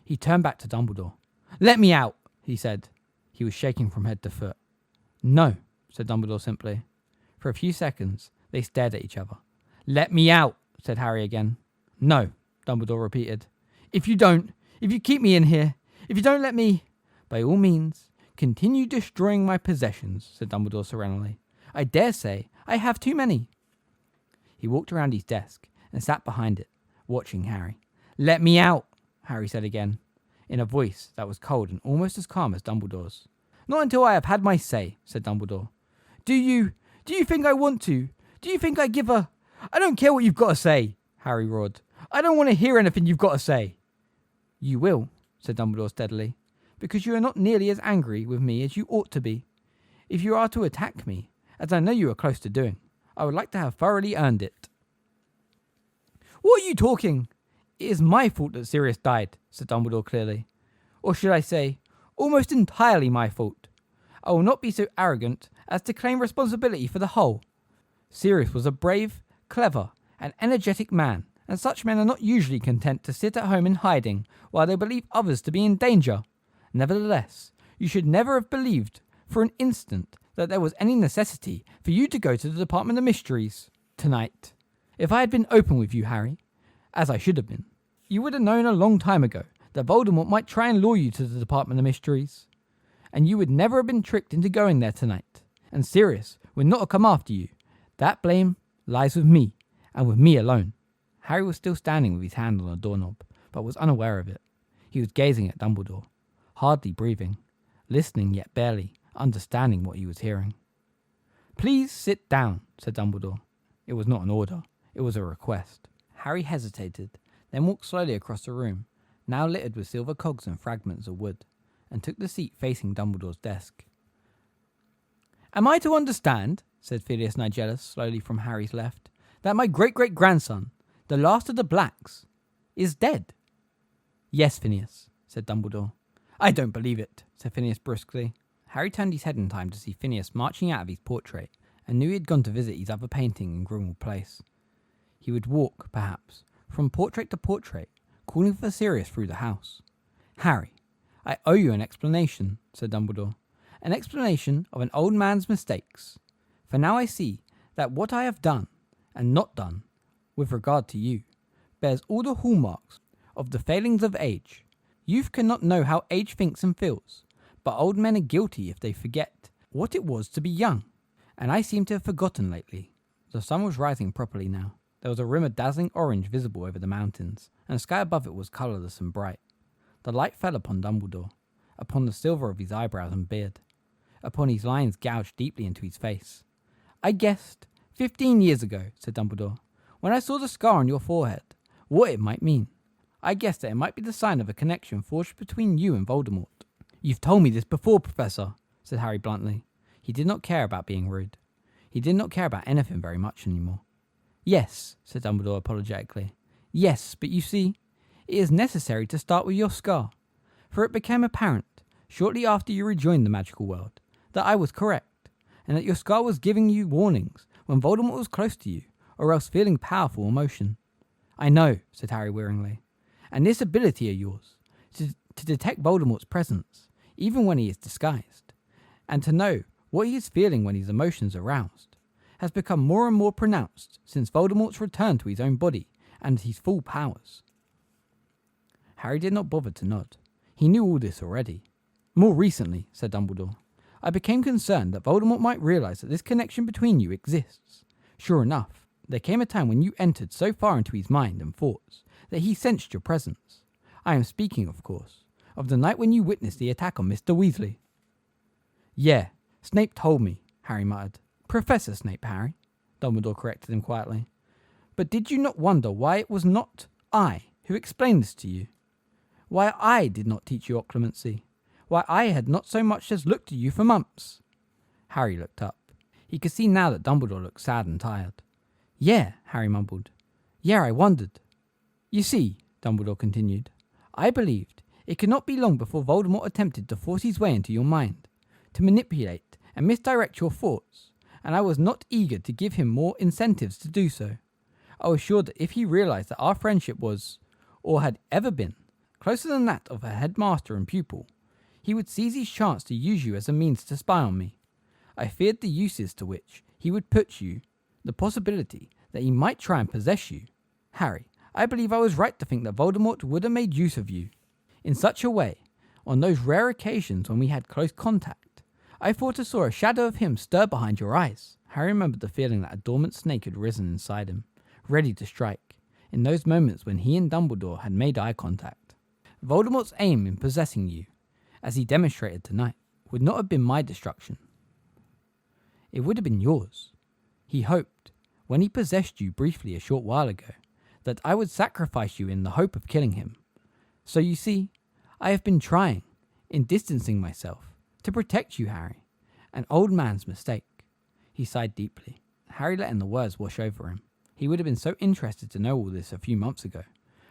Speaker 1: He turned back to Dumbledore. "Let me out," he said. He was shaking from head to foot. "No," said Dumbledore simply. For a few seconds, they stared at each other. "Let me out," said Harry again. "No," Dumbledore repeated. If you keep me in here, if you don't let me—" "By all means, continue destroying my possessions," said Dumbledore serenely. "I dare say I have too many." He walked around his desk and sat behind it, watching Harry. "Let me out," Harry said again, in a voice that was cold and almost as calm as Dumbledore's. "Not until I have had my say," said Dumbledore. Do you think I want to? Do you think I give a—" "I don't care what you've got to say," Harry roared. "I don't want to hear anything you've got to say." "You will," said Dumbledore steadily, "because you are not nearly as angry with me as you ought to be. If you are to attack me, as I know you are close to doing, I would like to have thoroughly earned it." "What are you talking?" "It is my fault that Sirius died," said Dumbledore clearly. "Or should I say, almost entirely my fault. I will not be so arrogant as to claim responsibility for the whole. Sirius was a brave, clever, and energetic man, and such men are not usually content to sit at home in hiding while they believe others to be in danger. Nevertheless, you should never have believed for an instant that there was any necessity for you to go to the Department of Mysteries tonight. If I had been open with you, Harry, as I should have been, you would have known a long time ago that Voldemort might try and lure you to the Department of Mysteries, and you would never have been tricked into going there tonight, and Sirius would not have come after you. That blame lies with me, and with me alone." Harry was still standing with his hand on the doorknob, but was unaware of it. He was gazing at Dumbledore, hardly breathing, listening yet barely understanding what he was hearing. "Please sit down," said Dumbledore. It was not an order, it was a request. Harry hesitated, then walked slowly across the room, now littered with silver cogs and fragments of wood, and took the seat facing Dumbledore's desk. "Am I to understand," said Phineas Nigellus slowly from Harry's left, "that my great-great-grandson, the last of the Blacks, is dead?" "Yes, Phineas," said Dumbledore. "I don't believe it," said Phineas brusquely. Harry turned his head in time to see Phineas marching out of his portrait, and knew he had gone to visit his other painting in Grimmauld Place. He would walk, perhaps, from portrait to portrait, calling for Sirius through the house. "Harry, I owe you an explanation," said Dumbledore. "An explanation of an old man's mistakes. For now I see that what I have done, and not done, with regard to you, bears all the hallmarks of the failings of age. Youth cannot know how age thinks and feels, but old men are guilty if they forget what it was to be young. And I seem to have forgotten lately." The sun was rising properly now. There was a rim of dazzling orange visible over the mountains, and the sky above it was colourless and bright. The light fell upon Dumbledore, upon the silver of his eyebrows and beard, upon his lines gouged deeply into his face. "I guessed, 15 years ago," said Dumbledore, "when I saw the scar on your forehead, what it might mean. I guessed that it might be the sign of a connection forged between you and Voldemort." "You've told me this before, Professor," said Harry bluntly. He did not care about being rude. He did not care about anything very much anymore. "Yes," said Dumbledore apologetically. "Yes, but you see, it is necessary to start with your scar, for it became apparent, shortly after you rejoined the magical world, that I was correct, and that your scar was giving you warnings when Voldemort was close to you, or else feeling powerful emotion." "I know," said Harry wearingly. "And this ability of yours, to detect Voldemort's presence, even when he is disguised, and to know what he is feeling when his emotions are roused, has become more and more pronounced since Voldemort's return to his own body and his full powers." Harry did not bother to nod. He knew all this already. "More recently," said Dumbledore, "I became concerned that Voldemort might realise that this connection between you exists. Sure enough, there came a time when you entered so far into his mind and thoughts that he sensed your presence. I am speaking, of course, of the night when you witnessed the attack on Mr. Weasley." "Yeah, Snape told me," Harry muttered. "Professor Snape, Harry," Dumbledore corrected him quietly. "But did you not wonder why it was not I who explained this to you? Why I did not teach you occlumency? Why I had not so much as looked at you for months?" Harry looked up. He could see now that Dumbledore looked sad and tired. "Yeah," Harry mumbled. "Yeah, I wondered. You see," Dumbledore continued, "I believed it could not be long before Voldemort attempted to force his way into your mind, to manipulate and misdirect your thoughts, and I was not eager to give him more incentives to do so. I was sure that if he realised that our friendship was, or had ever been, closer than that of a headmaster and pupil, he would seize his chance to use you as a means to spy on me. I feared the uses to which he would put you, the possibility that he might try and possess you. Harry, I believe I was right to think that Voldemort would have made use of you in such a way, on those rare occasions when we had close contact. I thought I saw a shadow of him stir behind your eyes." Harry remembered the feeling that a dormant snake had risen inside him, ready to strike, in those moments when he and Dumbledore had made eye contact. "Voldemort's aim in possessing you, as he demonstrated tonight, would not have been my destruction. It would have been yours. He hoped, when he possessed you briefly a short while ago, that I would sacrifice you in the hope of killing him. So you see, I have been trying, in distancing myself, to protect you, Harry. An old man's mistake." He sighed deeply. Harry let in the words wash over him. He would have been so interested to know all this a few months ago,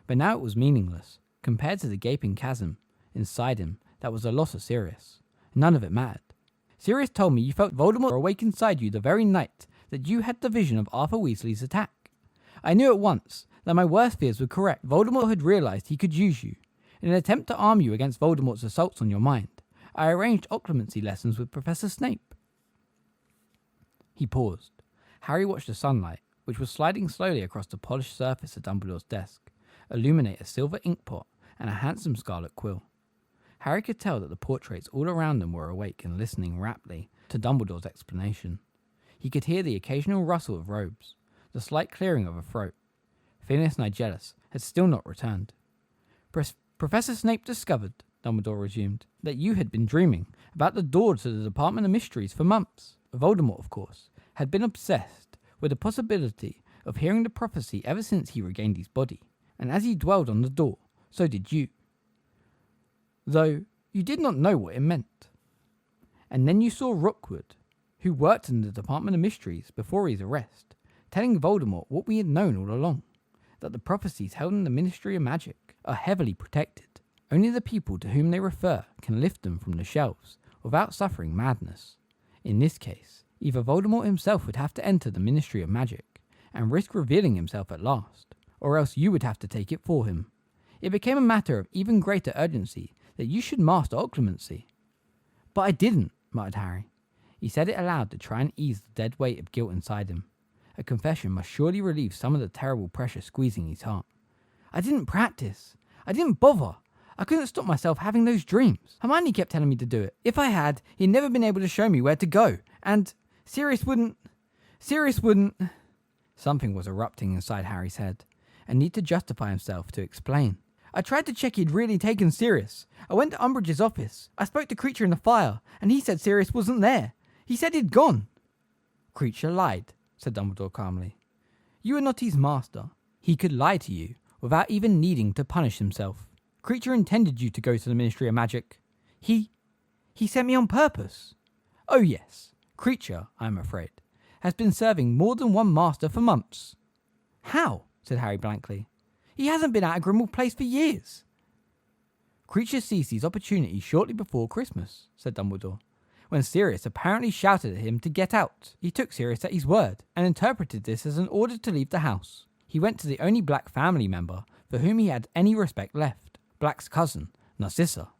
Speaker 1: but now it was meaningless, compared to the gaping chasm inside him that was the loss of Sirius. None of it mattered. "Sirius told me you felt Voldemort awake inside you the very night that you had the vision of Arthur Weasley's attack. I knew at once that my worst fears were correct. Voldemort had realised he could use you. In an attempt to arm you against Voldemort's assaults on your mind, I arranged occlumency lessons with Professor Snape." He paused. Harry watched the sunlight, which was sliding slowly across the polished surface of Dumbledore's desk, illuminate a silver inkpot and a handsome scarlet quill. Harry could tell that the portraits all around them were awake and listening raptly to Dumbledore's explanation. He could hear the occasional rustle of robes, the slight clearing of a throat. Phineas Nigellus had still not returned. Professor Snape discovered Dumbledore resumed, that you had been dreaming about the door to the Department of Mysteries for months. Voldemort, of course, had been obsessed with the possibility of hearing the prophecy ever since he regained his body, and as he dwelled on the door, so did you. Though you did not know what it meant. And then you saw Rookwood, who worked in the Department of Mysteries before his arrest, telling Voldemort what we had known all along, that the prophecies held in the Ministry of Magic are heavily protected. Only the people to whom they refer can lift them from the shelves without suffering madness. In this case, either Voldemort himself would have to enter the Ministry of Magic and risk revealing himself at last, or else you would have to take it for him. It became a matter of even greater urgency that you should master occlumency. But I didn't, muttered Harry. He said it aloud to try and ease the dead weight of guilt inside him. A confession must surely relieve some of the terrible pressure squeezing his heart. I didn't practice. I didn't bother. I couldn't stop myself having those dreams. Hermione kept telling me to do it. If I had, he'd never been able to show me where to go. And Sirius wouldn't... Something was erupting inside Harry's head, and need to justify himself to explain. I tried to check he'd really taken Sirius. I went to Umbridge's office. I spoke to Creature in the fire, and he said Sirius wasn't there. He said he'd gone. Creature lied, said Dumbledore calmly. You are not his master. He could lie to you without even needing to punish himself. Creature intended you to go to the Ministry of Magic. He sent me on purpose. Oh yes, Creature, I am afraid, has been serving more than one master for months. How? Said Harry blankly. He hasn't been out of Grimmauld Place for years. Creature seized his opportunity shortly before Christmas, said Dumbledore, when Sirius apparently shouted at him to get out. He took Sirius at his word, and interpreted this as an order to leave the house. He went to the only Black family member for whom he had any respect left, Black's cousin, Narcissa,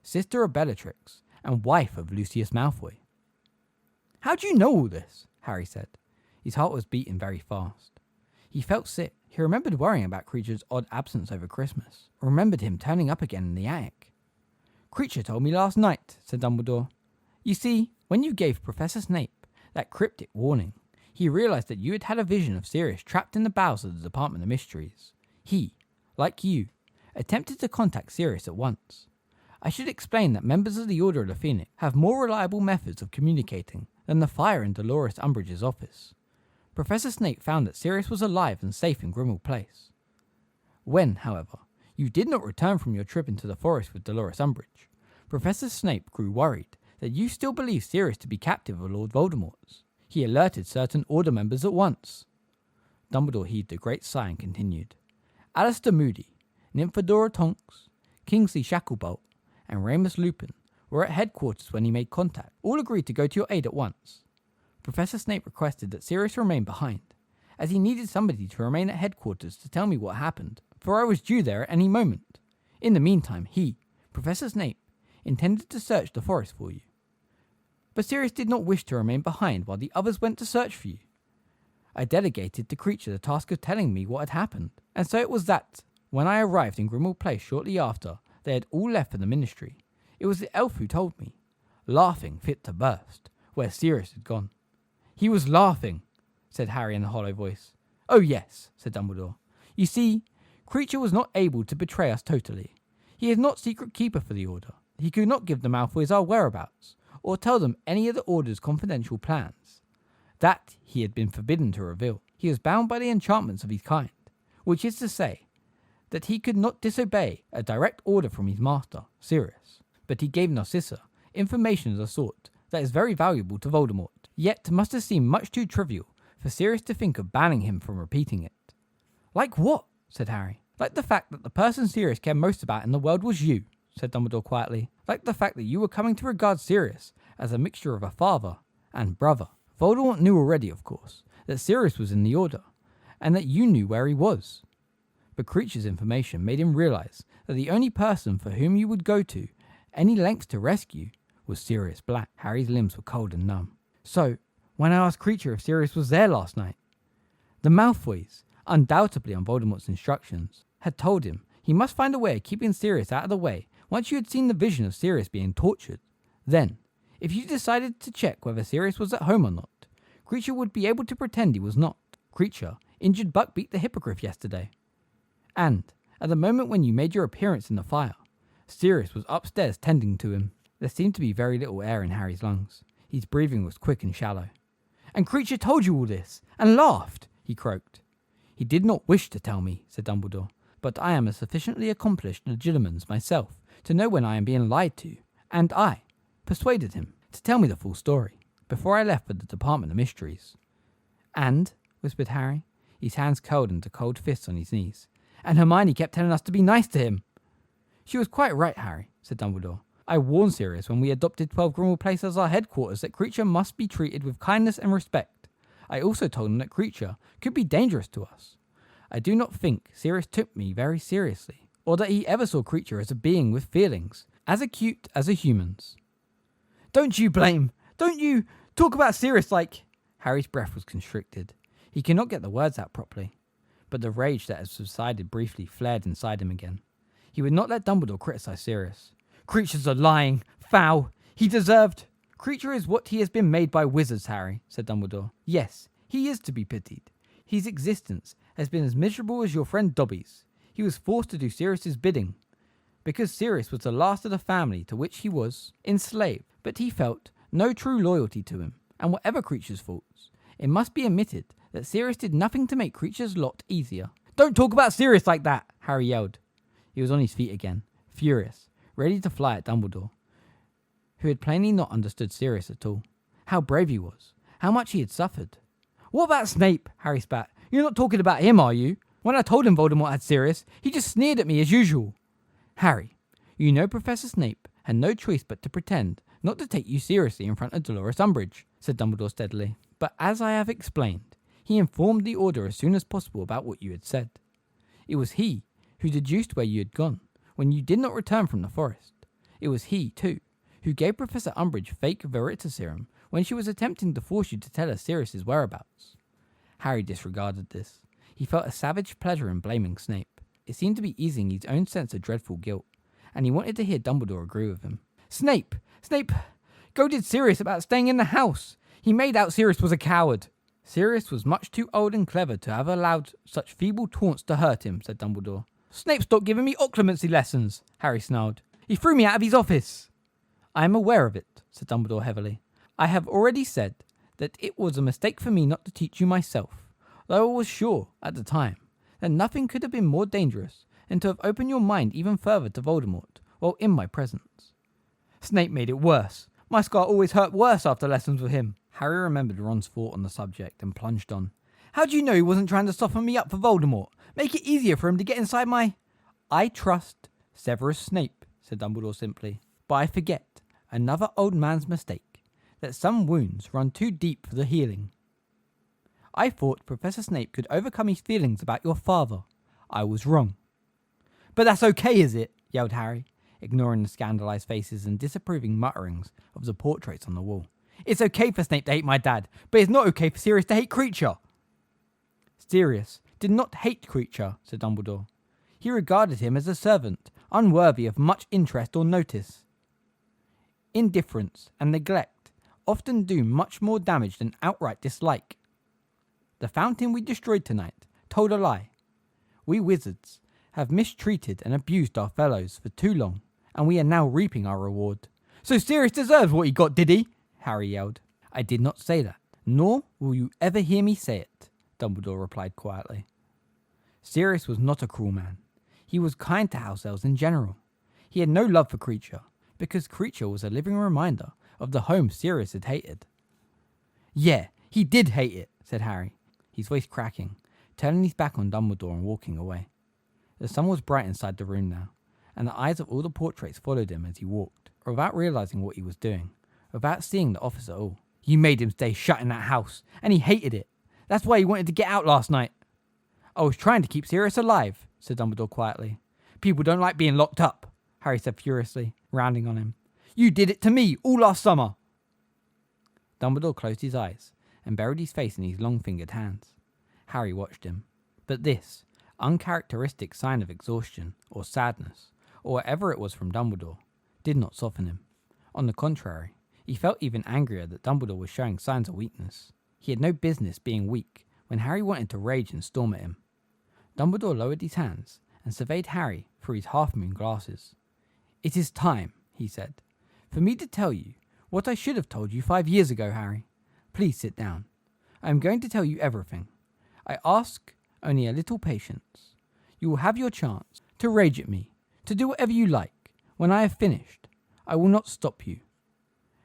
Speaker 1: sister of Bellatrix, and wife of Lucius Malfoy. How do you know all this? Harry said. His heart was beating very fast. He felt sick. He remembered worrying about Creature's odd absence over Christmas. Remembered him turning up again in the attic. Creature told me last night, said Dumbledore. You see, when you gave Professor Snape that cryptic warning, he realised that you had had a vision of Sirius trapped in the bowels of the Department of Mysteries. He, like you, attempted to contact Sirius at once. I should explain that members of the Order of the Phoenix have more reliable methods of communicating than the fire in Dolores Umbridge's office. Professor Snape found that Sirius was alive and safe in Grimmauld Place. When, however, you did not return from your trip into the forest with Dolores Umbridge, Professor Snape grew worried that you still believed Sirius to be captive of Lord Voldemort's. He alerted certain Order members at once. Dumbledore heaved a great sigh and continued. Alistair Moody, Nymphadora Tonks, Kingsley Shacklebolt, and Remus Lupin were at headquarters when he made contact. All agreed to go to your aid at once. Professor Snape requested that Sirius remain behind, as he needed somebody to remain at headquarters to tell me what happened, for I was due there at any moment. In the meantime, he, Professor Snape, intended to search the forest for you. But Sirius did not wish to remain behind while the others went to search for you. I delegated to Creature the task of telling me what had happened, and so it was that, when I arrived in Grimmauld Place shortly after they had all left for the Ministry, it was the elf who told me, laughing fit to burst, where Sirius had gone. He was laughing, said Harry in a hollow voice. Oh yes, said Dumbledore. You see, Creature was not able to betray us totally. He is not secret keeper for the Order. He could not give the Malfoys our whereabouts, or tell them any of the Order's confidential plans. That he had been forbidden to reveal. He was bound by the enchantments of his kind, which is to say, that he could not disobey a direct order from his master, Sirius. But he gave Narcissa information of the sort that is very valuable to Voldemort, yet must have seemed much too trivial for Sirius to think of banning him from repeating it. Like what? Said Harry. Like the fact that the person Sirius cared most about in the world was you, said Dumbledore quietly. Like the fact that you were coming to regard Sirius as a mixture of a father and brother. Voldemort knew already, of course, that Sirius was in the Order, and that you knew where he was. But Creature's information made him realise that the only person for whom you would go to any lengths to rescue was Sirius Black. Harry's limbs were cold and numb. So, when I asked Creature if Sirius was there last night, the Malfoys, undoubtedly on Voldemort's instructions, had told him he must find a way of keeping Sirius out of the way once you had seen the vision of Sirius being tortured. Then, if you decided to check whether Sirius was at home or not, Creature would be able to pretend he was not. Creature injured Buckbeak the Hippogriff yesterday. And, at the moment when you made your appearance in the fire,
Speaker 2: Sirius was upstairs tending to him. There seemed to be very little air in Harry's lungs. His breathing was quick and shallow. "And Creature told you all this, and laughed," he croaked. "He did not wish to tell me," said Dumbledore, "but I am a sufficiently accomplished legilimens myself to know when I am being lied to, and I persuaded him to tell me the full story before I left for the Department of Mysteries." "And," whispered Harry, his hands curled into cold fists on his knees, "and Hermione kept telling us to be nice to him." "She was quite right, Harry," said Dumbledore. "I warned Sirius when we adopted 12 Grimmauld Place as our headquarters that Creature must be treated with kindness and respect. I also told him that Creature could be dangerous to us. I do not think Sirius took me very seriously, or that he ever saw Creature as a being with feelings, as acute as a human's." Don't you talk about Sirius like..." Harry's breath was constricted. He could not get the words out properly, but the rage that had subsided briefly flared inside him again. He would not let Dumbledore criticize Sirius. "Creature's a lying, foul. He deserved..." "Creature is what he has been made by wizards, Harry," said Dumbledore. "Yes, he is to be pitied. His existence has been as miserable as your friend Dobby's. He was forced to do Sirius's bidding, because Sirius was the last of the family to which he was enslaved. But he felt no true loyalty to him, and whatever Creature's faults, it must be admitted that Sirius did nothing to make Creature's lot easier." "Don't talk about Sirius like that!" Harry yelled. He was on his feet again, furious, ready to fly at Dumbledore, who had plainly not understood Sirius at all. How brave he was, how much he had suffered. "What about Snape?" Harry spat. "You're not talking about him, are you? When I told him Voldemort had Sirius, he just sneered at me as usual." "Harry, you know Professor Snape had no choice but to pretend not to take you seriously in front of Dolores Umbridge," said Dumbledore steadily. "But as I have explained, he informed the Order as soon as possible about what you had said. It was he who deduced where you had gone when you did not return from the forest. It was he, too, who gave Professor Umbridge fake Veritaserum when she was attempting to force you to tell her Sirius's whereabouts." Harry disregarded this. He felt a savage pleasure in blaming Snape. It seemed to be easing his own sense of dreadful guilt, and he wanted to hear Dumbledore agree with him. Snape goaded Sirius about staying in the house. He made out Sirius was a coward." "Sirius was much too old and clever to have allowed such feeble taunts to hurt him," said Dumbledore. "Snape stopped giving me occlumency lessons," Harry snarled. "He threw me out of his office." "I am aware of it," said Dumbledore heavily. "I have already said that it was a mistake for me not to teach you myself, though I was sure, at the time, that nothing could have been more dangerous than to have opened your mind even further to Voldemort while in my presence." "Snape made it worse. My scar always hurt worse after lessons with him." Harry remembered Ron's thought on the subject and plunged on. "How do you know he wasn't trying to soften me up for Voldemort? Make it easier for him to get inside my..." "I trust Severus Snape," said Dumbledore simply. "But I forget, another old man's mistake, that some wounds run too deep for the healing. I thought Professor Snape could overcome his feelings about your father. I was wrong." "But that's okay, is it?" yelled Harry, ignoring the scandalized faces and disapproving mutterings of the portraits on the wall. "It's okay for Snape to hate my dad, but it's not okay for Sirius to hate Creature." "Sirius did not hate Creature," said Dumbledore. "He regarded him as a servant, unworthy of much interest or notice. Indifference and neglect often do much more damage than outright dislike. The fountain we destroyed tonight told a lie. We wizards have mistreated and abused our fellows for too long, and we are now reaping our reward." "So Sirius deserves what he got, did he?" Harry yelled. "I did not say that, nor will you ever hear me say it," Dumbledore replied quietly. "Sirius was not a cruel man. He was kind to house elves in general. He had no love for Creature, because Creature was a living reminder of the home Sirius had hated." "Yeah, he did hate it," said Harry, his voice cracking, turning his back on Dumbledore and walking away. The sun was bright inside the room now, and the eyes of all the portraits followed him as he walked, without realizing what he was doing, without seeing the office at all. "You made him stay shut in that house, and he hated it. That's why he wanted to get out last night." "I was trying to keep Sirius alive," said Dumbledore quietly. "People don't like being locked up," Harry said furiously, rounding on him. "You did it to me all last summer." Dumbledore closed his eyes and buried his face in his long-fingered hands. Harry watched him. But this uncharacteristic sign of exhaustion, or sadness, or whatever it was from Dumbledore, did not soften him. On the contrary, he felt even angrier that Dumbledore was showing signs of weakness. He had no business being weak when Harry wanted to rage and storm at him. Dumbledore lowered his hands and surveyed Harry through his half-moon glasses.
Speaker 1: "It is time," he said, "for me to tell you what I should have told you 5 years ago, Harry. Please sit down. I am going to tell you everything. I ask only a little patience. You will have your chance to rage at me, to do whatever you like. When I have finished, I will not stop you."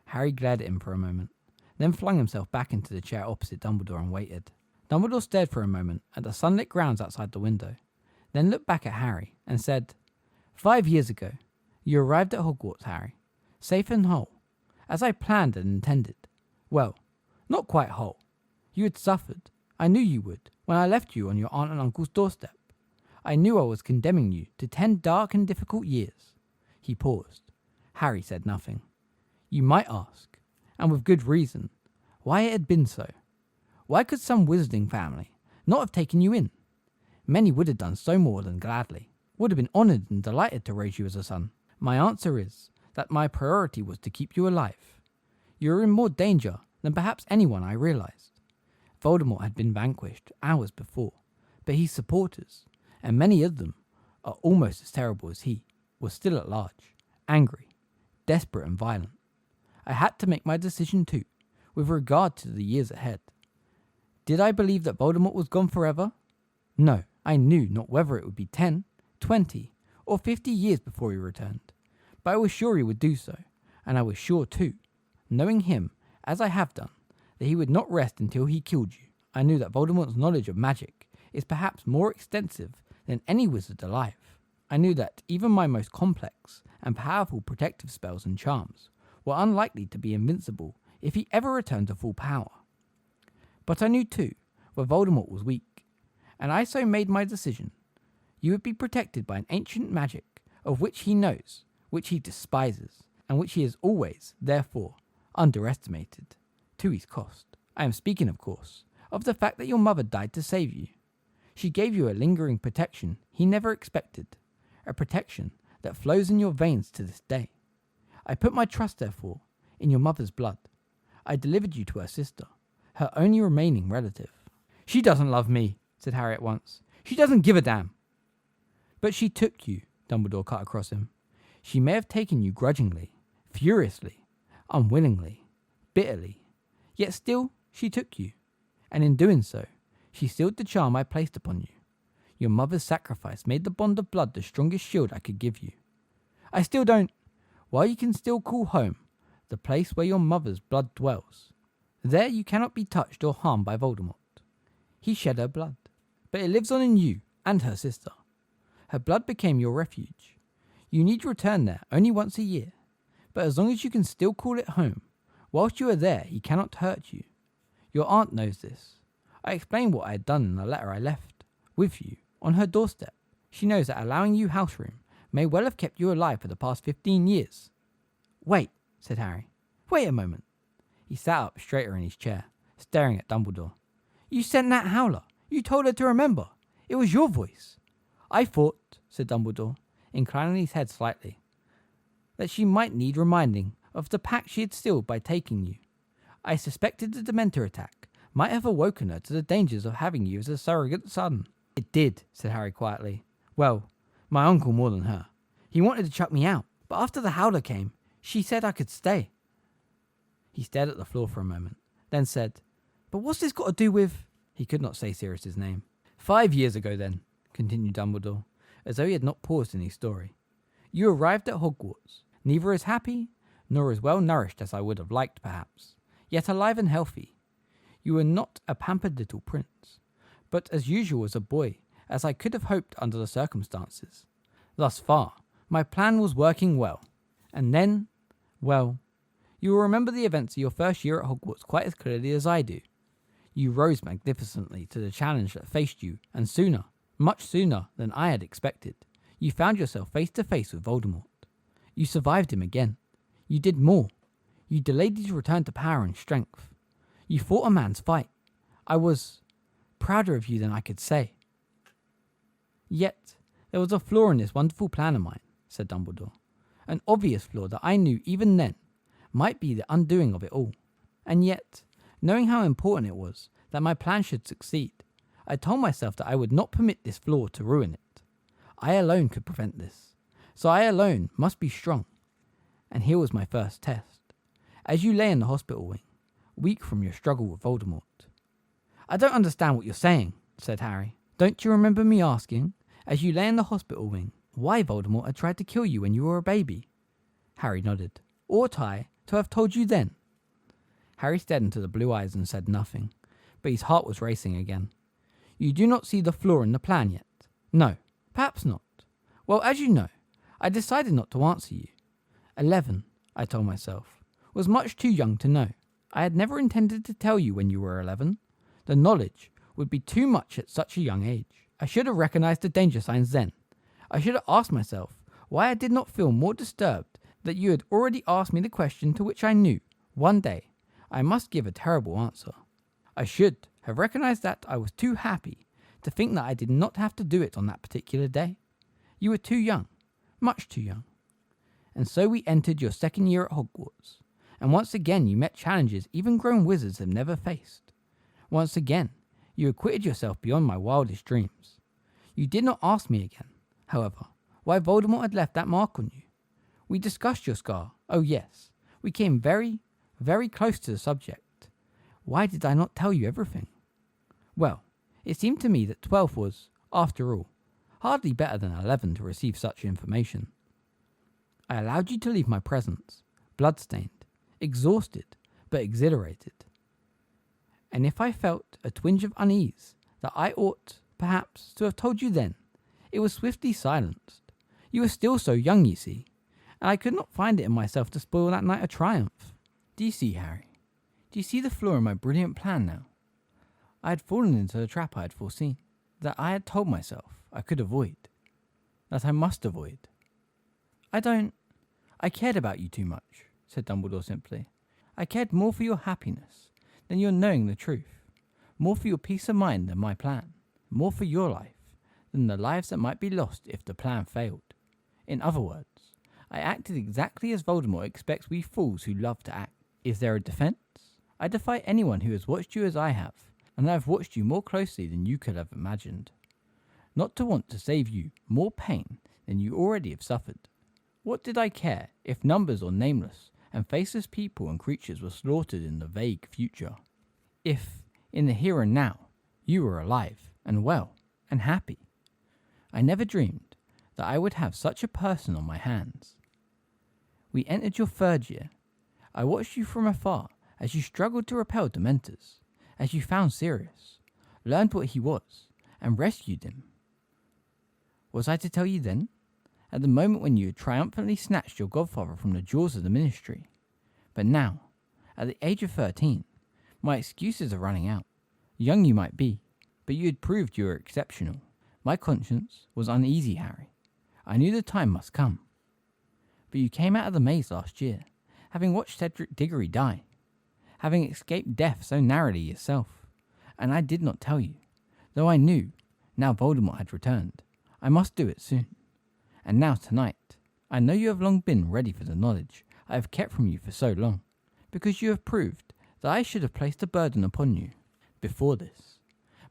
Speaker 1: Harry glared at him for a moment, then flung himself back into the chair opposite Dumbledore and waited. Dumbledore stared for a moment at the sunlit grounds outside the window, then looked back at Harry and said, "5 years ago, you arrived at Hogwarts, Harry, safe and whole, as I planned and intended. Well, not quite whole. You had suffered. I knew you would when I left you on your aunt and uncle's doorstep. I knew I was condemning you to 10 dark and difficult years." He paused. Harry said nothing. You might ask, and with good reason, why it had been so. Why could some wizarding family not have taken you in? Many would have done so more than gladly, would have been honoured and delighted to raise you as a son. My answer is that my priority was to keep you alive. You are in more danger than perhaps anyone I realised. Voldemort had been vanquished hours before, but his supporters, and many of them are almost as terrible as he, were still at large, angry, desperate and violent. I had to make my decision too, with regard to the years ahead. Did I believe that Voldemort was gone forever? No, I knew not whether it would be 10, 20, or 50 years before he returned, but I was sure he would do so, and I was sure too, knowing him, as I have done, that he would not rest until he killed you. I knew that Voldemort's knowledge of magic is perhaps more extensive than any wizard alive. I knew that even my most complex and powerful protective spells and charms were unlikely to be invincible if he ever returned to full power. But I knew too that Voldemort was weak, and I so made my decision. You would be protected by an ancient magic of which he knows, which he despises, and which he has always, therefore, underestimated, to his cost. I am speaking, of course, of the fact that your mother died to save you. She gave you a lingering protection he never expected, a protection that flows in your veins to this day. I put my trust, therefore, in your mother's blood. I delivered you to her sister, her only remaining relative. She doesn't love me, said Harry at once. She doesn't give a damn. But she took you, Dumbledore cut across him. She may have taken you grudgingly, furiously, unwillingly, bitterly, yet still she took you, and in doing so, she sealed the charm I placed upon you. Your mother's sacrifice made the bond of blood the strongest shield I could give you. I still don't, while you can still call home the place where your mother's blood dwells. There you cannot be touched or harmed by Voldemort. He shed her blood, but it lives on in you and her sister. Her blood became your refuge. You need return there only once a year, but as long as you can still call it home, whilst you are there he cannot hurt you. Your aunt knows this. I explained what I had done in the letter I left, with you, on her doorstep. She knows that allowing you house room may well have kept you alive for the past 15 years. Wait, said Harry. Wait a moment. He sat up straighter in his chair, staring at Dumbledore. You sent that howler. You told her to remember. It was your voice. I thought, said Dumbledore, inclining his head slightly, that she might need reminding of the pact she had sealed by taking you. I suspected the Dementor attack might have awoken her to the dangers of having you as a surrogate son. It did, said Harry quietly. Well, my uncle more than her. He wanted to chuck me out, but after the howler came, she said I could stay. He stared at the floor for a moment, then said, But what's this got to do with... He could not say Sirius's name. 5 years ago then, continued Dumbledore, as though he had not paused in his story. You arrived at Hogwarts, neither as happy, nor as well nourished as I would have liked perhaps, yet alive and healthy. You were not a pampered little prince, but as usual as a boy, as I could have hoped under the circumstances. Thus far, my plan was working well. And then, well, you will remember the events of your first year at Hogwarts quite as clearly as I do. You rose magnificently to the challenge that faced you, and sooner, much sooner than I had expected, you found yourself face to face with Voldemort. You survived him again. You did more. You delayed his return to power and strength. You fought a man's fight. I was prouder of you than I could say. Yet, there was a flaw in this wonderful plan of mine, said Dumbledore. An obvious flaw that I knew even then might be the undoing of it all. And yet, knowing how important it was that my plan should succeed, I told myself that I would not permit this flaw to ruin it. I alone could prevent this.
Speaker 2: So I alone must be strong. And here was my first test. As you lay in the hospital wing, weak from your struggle with Voldemort. I don't understand what you're saying, said Harry. Don't you remember me asking, as you lay in the hospital wing, why Voldemort had tried to kill you when you were a baby? Harry nodded. Ought I to have told you then? Harry stared into the blue eyes and said nothing, but his heart was racing again. You do not see the flaw in the plan yet? No, perhaps not. Well, as you know, I decided not to answer you. 11, I told myself, was much too young to know. I had never intended to tell you when you were 11. The knowledge would be too much at such a young age. I should have recognized the danger signs then. I should have asked myself why I did not feel more disturbed that you had already asked me the question to which I knew, one day, I must give a terrible answer. I should have recognized that I was too happy to think that I did not have to do it on that particular day. You were too young, much too young. And so we entered your second year at Hogwarts, and once again you met challenges even grown wizards have never faced. Once again, you acquitted yourself beyond my wildest dreams. You did not ask me again, however, why Voldemort had left that mark on you. We discussed your scar. Oh yes, we came very, very close to the subject. Why did I not tell you everything? Well, it seemed to me that 12 was, after all, hardly better than 11 to receive such information. I allowed you to leave my presence, blood-stained, exhausted, but exhilarated. And if I felt a twinge of unease that I ought, perhaps, to have told you then, it was swiftly silenced. You were still so young, you see, and I could not find it in myself to spoil that night of triumph. Do you see, Harry? Do you see the flaw in my brilliant plan now? I had fallen into the trap I had foreseen, that I had told myself I could avoid, that I must avoid. I cared about you too much, said Dumbledore simply. I cared more for your happiness than your knowing the truth, more for your peace of mind than my plan, more for your life than the lives that might be lost if the plan failed. In other words, I acted exactly as Voldemort expects we fools who love to act. Is there a defense? I defy anyone who has watched you as I have, and I have watched you more closely than you could have imagined, not to want to save you more pain than you already have suffered. What did I care if numbers or nameless and faceless people and creatures were slaughtered in the vague future? If, in the here and now, you were alive and well and happy. I never dreamed that I would have such a person on my hands. We entered your third year. I watched you from afar as you struggled to repel Dementors, as you found Sirius, learned what he was, and rescued him. Was I to tell you then? At the moment when you had triumphantly snatched your godfather from the jaws of the Ministry. But now, at the age of 13, my excuses are running out. Young you might be, but you had proved you were exceptional. My conscience was uneasy, Harry. I knew the time must come. But you came out of the maze last year, having watched Cedric Diggory die, having escaped death so narrowly yourself, and I did not tell you, though I knew, now Voldemort had returned, I must do it soon. And now tonight, I know you have long been ready for the knowledge I have kept from you for so long, because you have proved that I should have placed a burden upon you. Before this,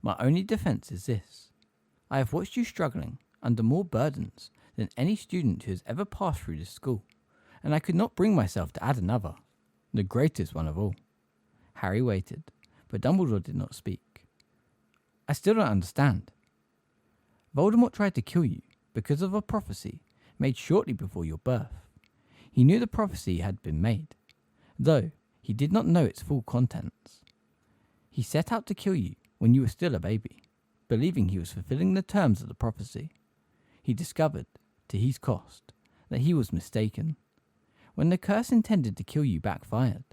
Speaker 2: my only defence is this. I have watched you struggling under more burdens than any student who has ever passed through this school, and I could not bring myself to add another, the greatest one of all. Harry waited, but Dumbledore did not speak. I still don't understand. Voldemort tried to kill you because of a prophecy made shortly before your birth. He knew the prophecy had been made, though he did not know its full contents. He set out to kill you when you were still a baby, believing he was fulfilling the terms of the prophecy. He discovered, to his cost, that he was mistaken, when the curse intended to kill you backfired.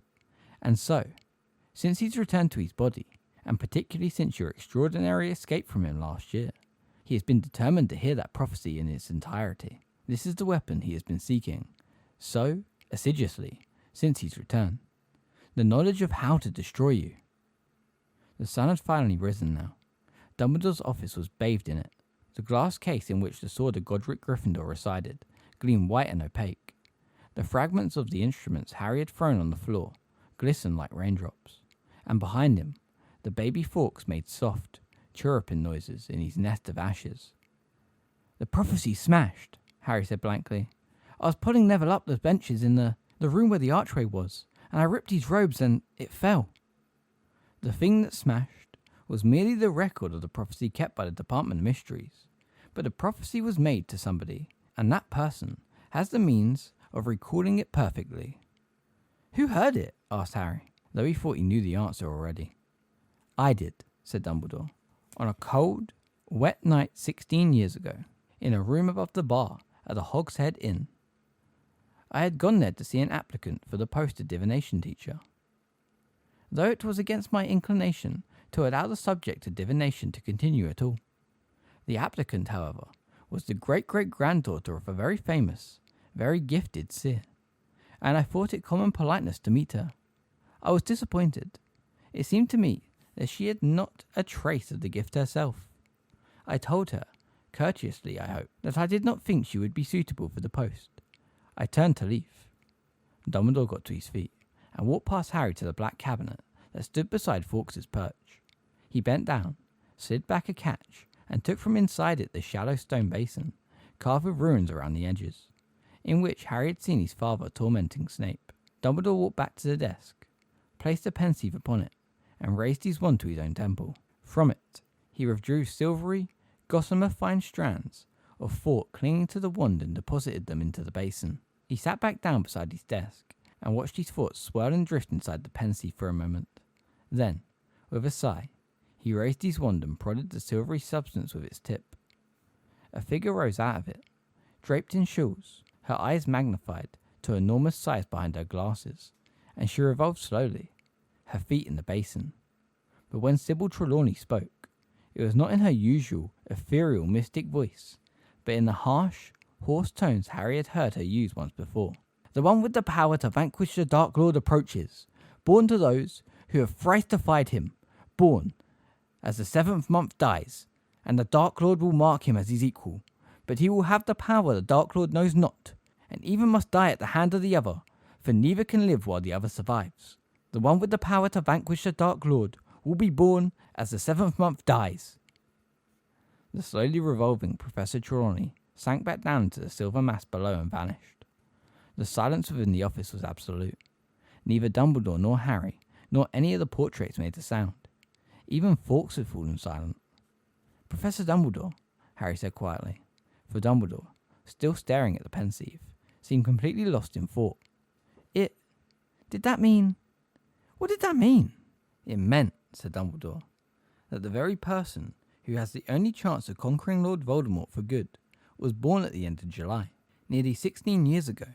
Speaker 2: And so, since he's returned to his body, and particularly since your extraordinary escape from him last year, he has been determined to hear that prophecy in its entirety. This is the weapon he has been seeking, so assiduously, since his return. The knowledge of how to destroy you. The sun had finally risen now. Dumbledore's office was bathed in it. The glass case in which the sword of Godric Gryffindor resided gleamed white and opaque. The fragments of the instruments Harry had thrown on the floor glistened like raindrops, and behind him, the baby Fawkes made soft, chirruping noises in his nest of ashes. The prophecy smashed,
Speaker 1: Harry said blankly. I was pulling Neville up the benches in the room where the archway was, and I ripped his robes and it fell. The thing that smashed was merely the record of the prophecy kept by the Department of Mysteries. But the prophecy was made to somebody, and that person has the means of recalling it perfectly. Who heard it? Asked Harry, though he thought he knew the answer already. I did, said Dumbledore, on a cold, wet night 16 years ago, in a room above the bar at the Hog's Head Inn. I had gone there to see an applicant for the post of divination teacher. Though it was against my inclination to allow the subject of divination to continue at all. The applicant, however, was the great-great-granddaughter of a very famous, very gifted seer, and I thought it common politeness to meet her. I was disappointed. It seemed to me that she had not a trace of the gift herself. I told her, courteously I hope, that I did not think she would be suitable for the post. I turned to leave. Dumbledore got to his feet and walked past Harry to the black cabinet that stood beside Fawkes's perch. He bent down, slid back a catch, and took from inside it the shallow stone basin, carved with runes around the edges, in which Harry had seen his father tormenting Snape. Dumbledore walked back to the desk, placed a pensieve upon it, and raised his wand to his own temple. From it, he withdrew silvery, gossamer-fine strands of thought clinging to the wand and deposited them into the basin. He sat back down beside his desk and watched his thoughts swirl and drift inside the pensieve for a moment. Then, with a sigh, he raised his wand and prodded the silvery substance with its tip. A figure rose out of it, draped in shawls, her eyes magnified to enormous size behind her glasses, and she revolved slowly, her feet in the basin. But when Sybil Trelawney spoke, it was not in her usual ethereal mystic voice, but in the harsh, hoarse tones Harry had heard her use once before. The one with the power to vanquish the Dark Lord approaches, born to those who have thrice defied him, born as the 7th month dies, and the Dark Lord will mark him as his equal, but he will have the power the Dark Lord knows not, and even must die at the hand of the other, for neither can live while the other survives. The one with the power to vanquish the Dark Lord will be born as the 7th month dies. The slowly revolving Professor Trelawney sank back down into the silver mass below and vanished. The silence within the office was absolute. Neither Dumbledore nor Harry, nor any of the portraits made a sound. Even Fawkes had fallen silent. Professor Dumbledore, Harry said quietly, for Dumbledore, still staring at the pensieve, seemed completely lost in thought. Did that mean? What did that mean? It meant, said Dumbledore, that the very person who has the only chance of conquering Lord Voldemort for good was born at the end of July, nearly 16 years ago.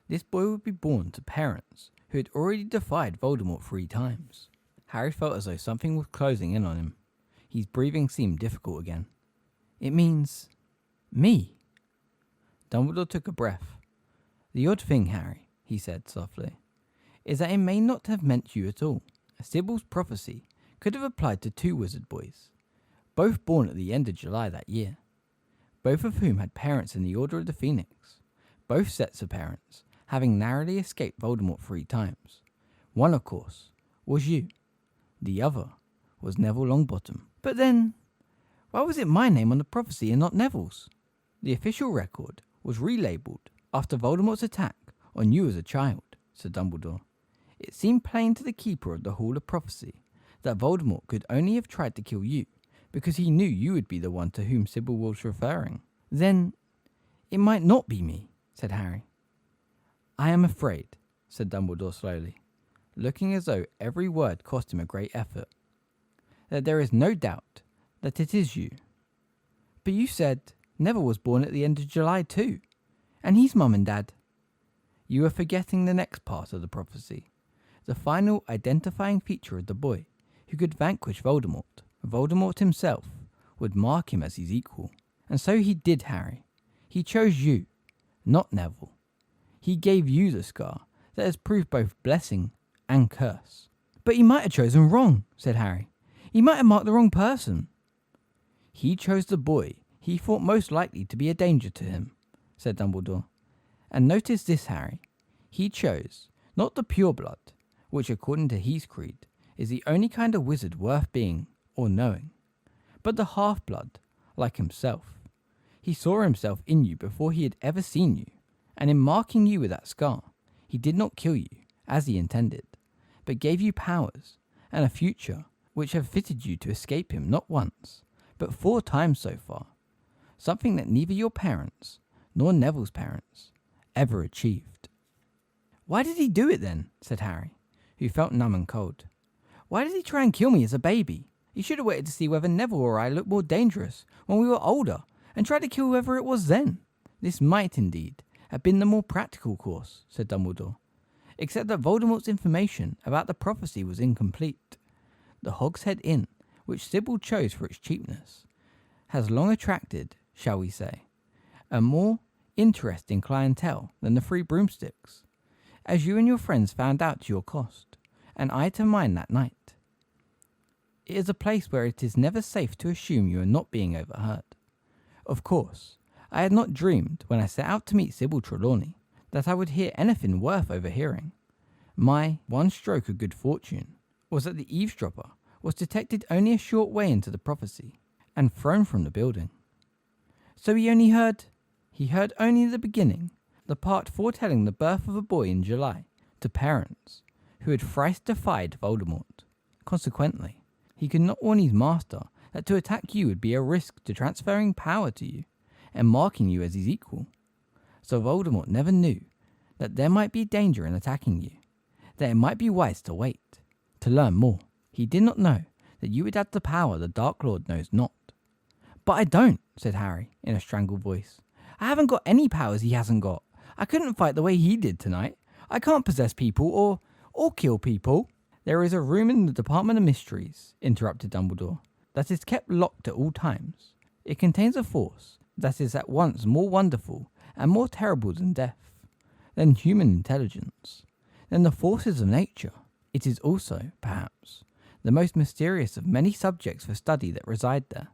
Speaker 1: This boy would be born to parents who had already defied Voldemort 3 times. Harry felt as though something was closing in on him. His breathing seemed difficult again. It means me. Dumbledore took a breath. The odd thing, Harry, he said softly, is that it may not have meant you at all. Sybil's prophecy could have applied to 2 wizard boys, both born at the end of July that year, both of whom had parents in the Order of the Phoenix, both sets of parents having narrowly escaped Voldemort 3 times. One, of course, was you. The other was Neville Longbottom. But then, why was it my name on the prophecy and not Neville's? The official record was relabelled after Voldemort's attack on you as a child, said Dumbledore. It seemed plain to the keeper of the Hall of Prophecy that Voldemort could only have tried to kill you because he knew you would be the one to whom Sybil was referring. Then, it might not be me, said Harry. I am afraid, said Dumbledore slowly, looking as though every word cost him a great effort, that there is no doubt that it is you. But you said Neville was born at the end of July too, and he's Mum and Dad. You are forgetting the next part of the prophecy, the final identifying feature of the boy who could vanquish Voldemort. Voldemort himself would mark him as his equal. And so he did, Harry. He chose you, not Neville. He gave you the scar that has proved both blessing and curse. But he might have chosen wrong, said Harry. He might have marked the wrong person. He chose the boy he thought most likely to be a danger to him, said Dumbledore. And notice this, Harry. He chose not the pureblood, which according to his creed is the only kind of wizard worth being or knowing, but the half-blood, like himself. He saw himself in you before he had ever seen you, and in marking you with that scar, he did not kill you, as he intended, but gave you powers and a future which have fitted you to escape him not once, but 4 times so far, something that neither your parents, nor Neville's parents, ever achieved. Why did he do it then? Said Harry, who felt numb and cold. Why did he try and kill me as a baby? He should have waited to see whether Neville or I looked more dangerous when we were older, and tried to kill whoever it was then. This might, indeed, have been the more practical course, said Dumbledore, except that Voldemort's information about the prophecy was incomplete. The Hogshead Inn, which Sybil chose for its cheapness, has long attracted, shall we say, a more interesting clientele than the Three Broomsticks, as you and your friends found out to your cost, and I to mine that night. It is a place where it is never safe to assume you are not being overheard. Of course, I had not dreamed, when I set out to meet Sybil Trelawney, that I would hear anything worth overhearing. My one stroke of good fortune was that the eavesdropper was detected only a short way into the prophecy, and thrown from the building. So he heard only the beginning, the part foretelling the birth of a boy in July, to parents who had thrice defied Voldemort. Consequently, he could not warn his master that to attack you would be a risk to transferring power to you, and marking you as his equal. So Voldemort never knew that there might be danger in attacking you, that it might be wise to wait, to learn more. He did not know that you would have the power the Dark Lord knows not. But I don't, said Harry, in a strangled voice. I haven't got any powers he hasn't got. I couldn't fight the way he did tonight. I can't possess people or kill people. There is a room in the Department of Mysteries, interrupted Dumbledore, that is kept locked at all times. It contains a force that is at once more wonderful and more terrible than death, than human intelligence, than the forces of nature. It is also, perhaps, the most mysterious of many subjects for study that reside there.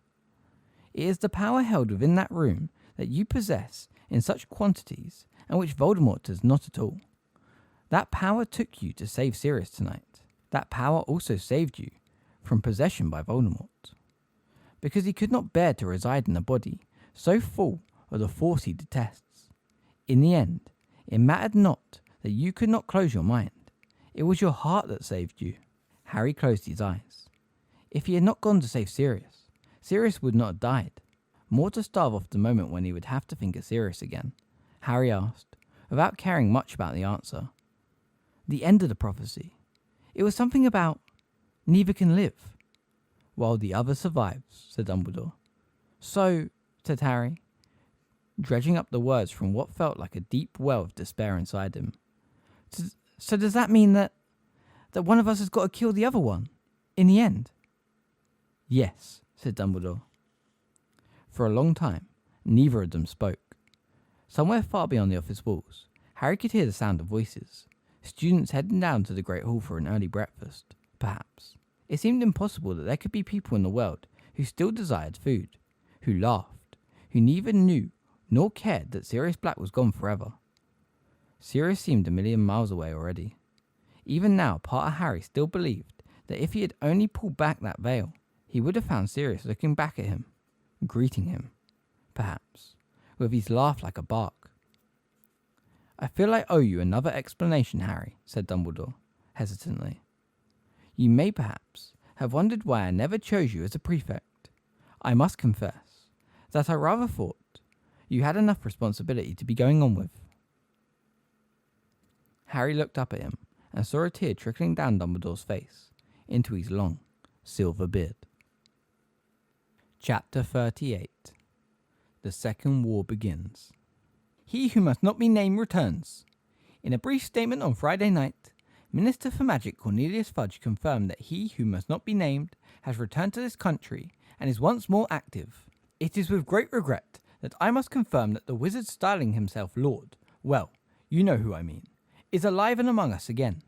Speaker 1: It is the power held within that room that you possess in such quantities, and which Voldemort does not at all. That power took you to save Sirius tonight. That power also saved you from possession by Voldemort, because he could not bear to reside in a body so full of the force he detests. In the end, it mattered not that you could not close your mind. It was your heart that saved you. Harry closed his eyes. If he had not gone to save Sirius, Sirius would not have died. More to starve off the moment when he would have to think of Sirius again, Harry asked, without caring much about the answer. The end of the prophecy. It was something about neither can live, while the other survives, said Dumbledore. So, said Harry, dredging up the words from what felt like a deep well of despair inside him. So does that mean that one of us has got to kill the other one, in the end? Yes, said Dumbledore. For a long time, neither of them spoke. Somewhere far beyond the office walls, Harry could hear the sound of voices. Students heading down to the Great Hall for an early breakfast, perhaps. It seemed impossible that there could be people in the world who still desired food, who laughed, who neither knew nor cared that Sirius Black was gone forever. Sirius seemed a million miles away already. Even now, part of Harry still believed that if he had only pulled back that veil, he would have found Sirius looking back at him, greeting him, perhaps, with his laugh like a bark. I feel I owe you another explanation, Harry, said Dumbledore, hesitantly. You may perhaps have wondered why I never chose you as a prefect. I must confess that I rather thought you had enough responsibility to be going on with. Harry looked up at him and saw a tear trickling down Dumbledore's face into his long, silver beard. Chapter 38. The Second War Begins. He who must not be named returns. In a brief statement on Friday night, Minister for Magic Cornelius Fudge confirmed that he who must not be named has returned to this country and is once more active. It is with great regret that I must confirm that the wizard styling himself Lord, well, you know who I mean, is alive and among us again,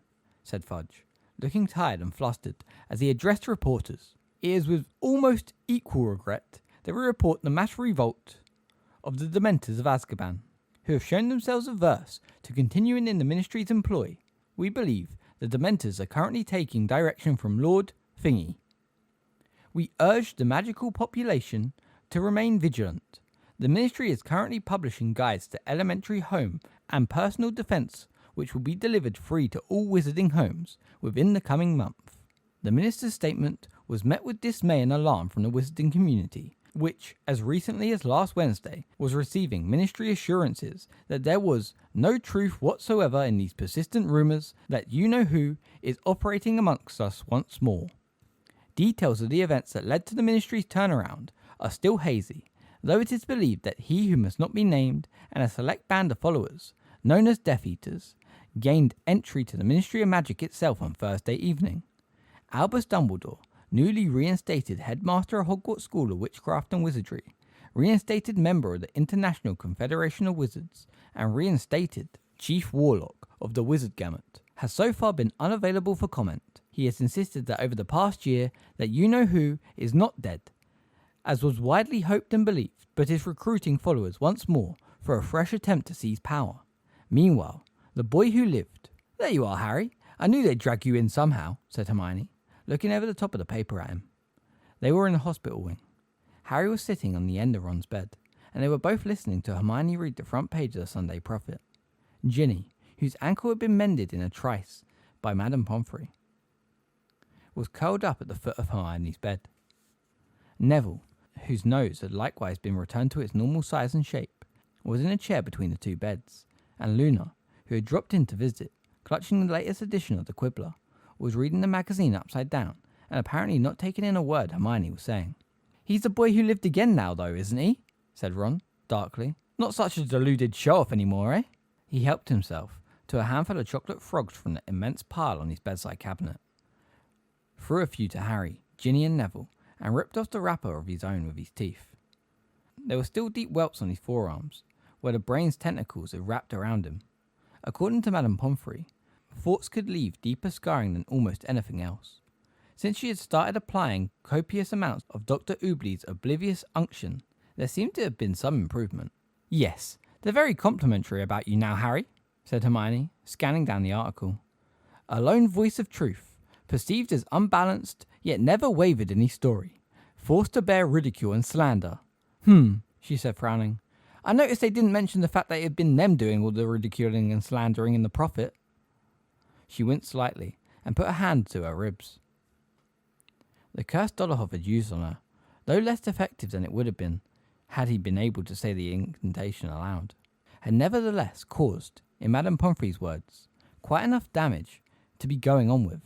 Speaker 1: said Fudge, looking tired and flustered as he addressed reporters. It is with almost equal regret that we report the mass revolt of the Dementors of Azkaban, who have shown themselves averse to continuing in the Ministry's employ. We believe the Dementors are currently taking direction from Lord Thingy. We urge the magical population to remain vigilant. The Ministry is currently publishing guides to elementary, home, and personal defense, which will be delivered free to all wizarding homes within the coming month. The Minister's statement was met with dismay and alarm from the wizarding community, which, as recently as last Wednesday, was receiving Ministry assurances that there was no truth whatsoever in these persistent rumours that you-know-who is operating amongst us once more. Details of the events that led to the Ministry's turnaround are still hazy, though it is believed that he who must not be named and a select band of followers, known as Death Eaters, gained entry to the Ministry of Magic itself on Thursday evening. Albus Dumbledore, newly reinstated headmaster of Hogwarts School of Witchcraft and Wizardry, reinstated member of the International Confederation of Wizards, and reinstated Chief Warlock of the Wizard Gamut, has so far been unavailable for comment. He has insisted that over the past year that you-know-who is not dead, as was widely hoped and believed, but is recruiting followers once more for a fresh attempt to seize power. Meanwhile, the boy who lived... "There you are, Harry. I knew they'd drag you in somehow," said Hermione, looking over the top of the paper at him. They were in the hospital wing. Harry was sitting on the end of Ron's bed, and they were both listening to Hermione read the front page of the Sunday Prophet. Ginny, whose ankle had been mended in a trice by Madame Pomfrey, was curled up at the foot of Hermione's bed. Neville, whose nose had likewise been returned to its normal size and shape, was in a chair between the two beds, and Luna, who had dropped in to visit, clutching the latest edition of the Quibbler, was reading the magazine upside down and apparently not taking in a word Hermione was saying. "He's the boy who lived again now, though, isn't he?" said Ron, darkly. "Not such a deluded show-off anymore, eh?" He helped himself to a handful of chocolate frogs from the immense pile on his bedside cabinet, threw a few to Harry, Ginny and Neville, and ripped off the wrapper of his own with his teeth. There were still deep welts on his forearms, where the brain's tentacles had wrapped around him. According to Madame Pomfrey, thoughts could leave deeper scarring than almost anything else. Since she had started applying copious amounts of Dr. Oobley's oblivious unction, there seemed to have been some improvement. "Yes, they're very complimentary about you now, Harry," said Hermione, scanning down the article. "A lone voice of truth, perceived as unbalanced, yet never wavered in his story, forced to bear ridicule and slander." She said, frowning. "I noticed they didn't mention the fact that it had been them doing all the ridiculing and slandering in the Prophet." She winced slightly and put a hand to her ribs. The curse Dolohov had used on her, though less effective than it would have been had he been able to say the incantation aloud, had nevertheless caused, in Madame Pomfrey's words, quite enough damage to be going on with.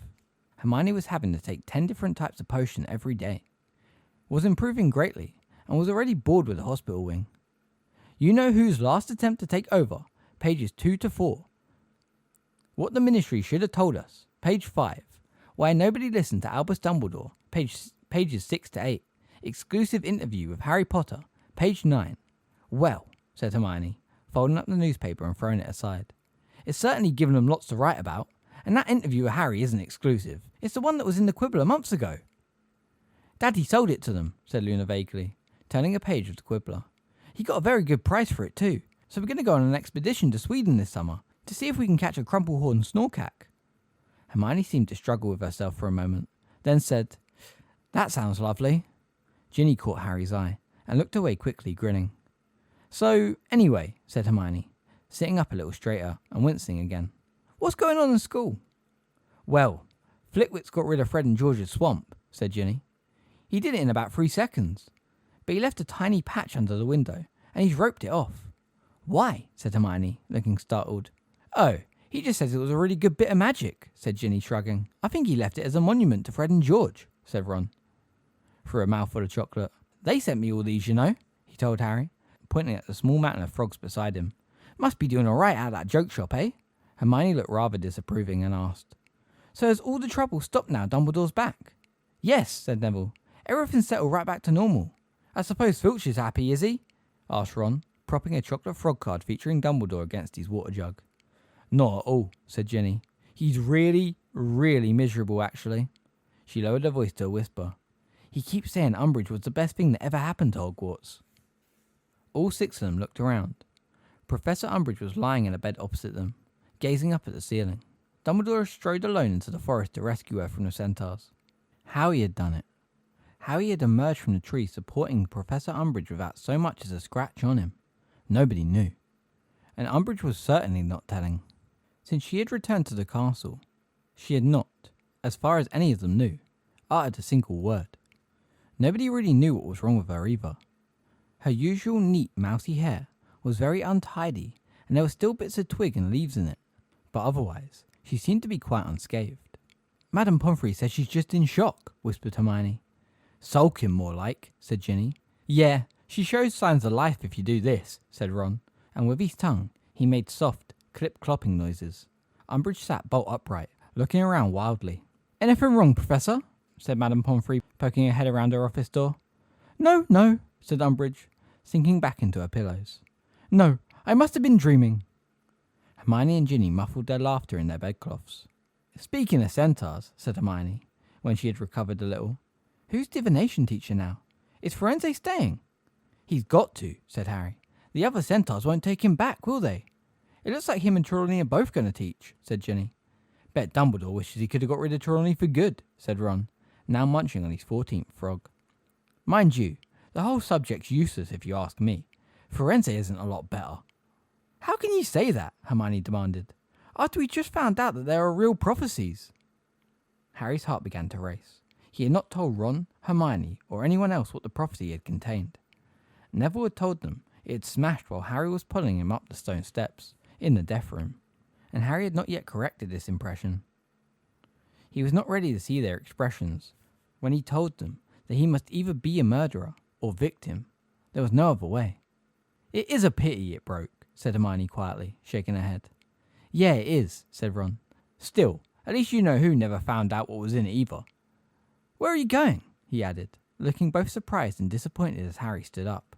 Speaker 1: Hermione was having to take 10 different types of potion every day, was improving greatly, and was already bored with the hospital wing. You-know-who's last attempt to take over, pages 2 to 4. What the Ministry should have told us, page 5. Why nobody listened to Albus Dumbledore, pages 6 to 8. Exclusive interview with Harry Potter, page 9. "Well," said Hermione, folding up the newspaper and throwing it aside, "it's certainly given them lots to write about, and that interview with Harry isn't exclusive. It's the one that was in the Quibbler months ago." "Daddy sold it to them," said Luna vaguely, turning a page of the Quibbler. "He got a very good price for it too, so we're going to go on an expedition to Sweden this summer to see if we can catch a crumplehorn snorkack." Hermione seemed to struggle with herself for a moment, then said, "That sounds lovely." Ginny caught Harry's eye and looked away quickly, grinning. "So, anyway," said Hermione, sitting up a little straighter and wincing again, "what's going on in school?" "Well, Flitwick's got rid of Fred and George's swamp," said Ginny. "He did it in about 3 seconds. But he left a tiny patch under the window, and he's roped it off." "Why?" said Hermione, looking startled. "Oh, he just says it was a really good bit of magic," said Ginny, shrugging. "I think he left it as a monument to Fred and George," said Ron, through a mouthful of chocolate. "They sent me all these, you know," he told Harry, pointing at the small mountain of frogs beside him. "Must be doing all right out of that joke shop, eh?" Hermione looked rather disapproving and asked, "So has all the trouble stopped now Dumbledore's back?" "Yes," said Neville. "Everything's settled right back to normal. I suppose Filch is happy, is he?" asked Ron, propping a chocolate frog card featuring Dumbledore against his water jug. "Not at all," said Ginny. "He's really, really miserable, actually." She lowered her voice to a whisper. "He keeps saying Umbridge was the best thing that ever happened to Hogwarts." All 6 of them looked around. Professor Umbridge was lying in a bed opposite them, gazing up at the ceiling. Dumbledore strode alone into the forest to rescue her from the centaurs. How he had done it. Harry had emerged from the tree supporting Professor Umbridge without so much as a scratch on him. Nobody knew. And Umbridge was certainly not telling. Since she had returned to the castle, she had not, as far as any of them knew, uttered a single word. Nobody really knew what was wrong with her either. Her usual neat mousy hair was very untidy, and there were still bits of twig and leaves in it, but otherwise she seemed to be quite unscathed. Madame Pomfrey says she's just in shock, whispered Hermione. Sulking more like, said Ginny. Yeah, she shows signs of life if you do this, said Ron, and with his tongue he made soft, clip-clopping noises. Umbridge sat bolt upright, looking around wildly. Anything wrong, Professor? Said Madame Pomfrey, poking her head around her office door. No, said Umbridge, sinking back into her pillows. No, I must have been dreaming. Hermione and Ginny muffled their laughter in their bedcloths. Speaking of centaurs, said Hermione, when she had recovered a little, who's divination teacher now? Is Firenze staying? He's got to, said Harry. The other centaurs won't take him back, will they? It looks like him and Trelawney are both going to teach, said Ginny. Bet Dumbledore wishes he could have got rid of Trelawney for good, said Ron, now munching on his 14th frog. Mind you, the whole subject's useless if you ask me. Firenze isn't a lot better. How can you say that? Hermione demanded. After we just found out that there are real prophecies. Harry's heart began to race. He had not told Ron, Hermione, or anyone else what the prophecy had contained. Neville had told them it had smashed while Harry was pulling him up the stone steps, in the death room, and Harry had not yet corrected this impression. He was not ready to see their expressions when he told them that he must either be a murderer or victim. There was no other way. It is a pity it broke, said Hermione quietly, shaking her head. Yeah, it is, said Ron. Still, at least you know who never found out what was in it either. Where are you going? He added, looking both surprised and disappointed as Harry stood up.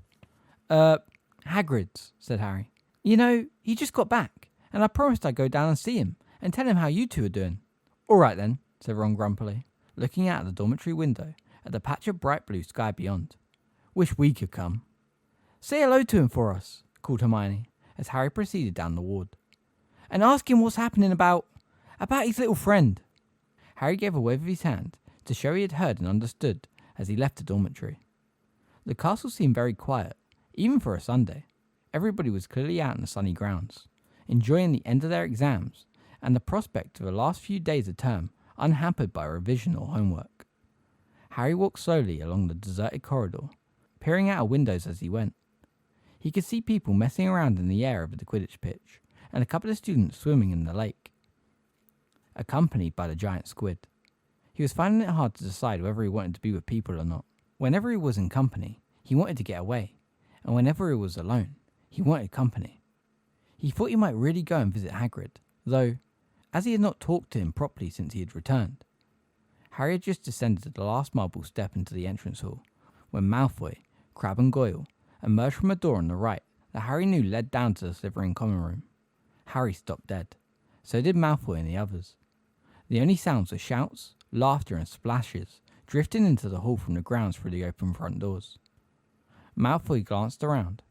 Speaker 1: Hagrid's, said Harry. You know, he just got back, and I promised I'd go down and see him, and tell him how you two are doing. All right then, said Ron grumpily, looking out of the dormitory window at the patch of bright blue sky beyond. Wish we could come. Say hello to him for us, called Hermione, as Harry proceeded down the ward. And ask him what's happening about his little friend. Harry gave a wave of his hand to show he had heard and understood as he left the dormitory. The castle seemed very quiet, even for a Sunday. Everybody was clearly out in the sunny grounds, enjoying the end of their exams and the prospect of the last few days of term unhampered by revision or homework. Harry walked slowly along the deserted corridor, peering out of windows as he went. He could see people messing around in the air over the Quidditch pitch, and a couple of students swimming in the lake, accompanied by the giant squid. He was finding it hard to decide whether he wanted to be with people or not. Whenever he was in company, he wanted to get away, and whenever he was alone, he wanted company. He thought he might really go and visit Hagrid, though, as he had not talked to him properly since he had returned. Harry had just descended the last marble step into the entrance hall, when Malfoy, Crabbe and Goyle emerged from a door on the right that Harry knew led down to the Slytherin common room. Harry stopped dead. So did Malfoy and the others. The only sounds were shouts, laughter and splashes drifting into the hall from the grounds through the open front doors. Malfoy glanced around.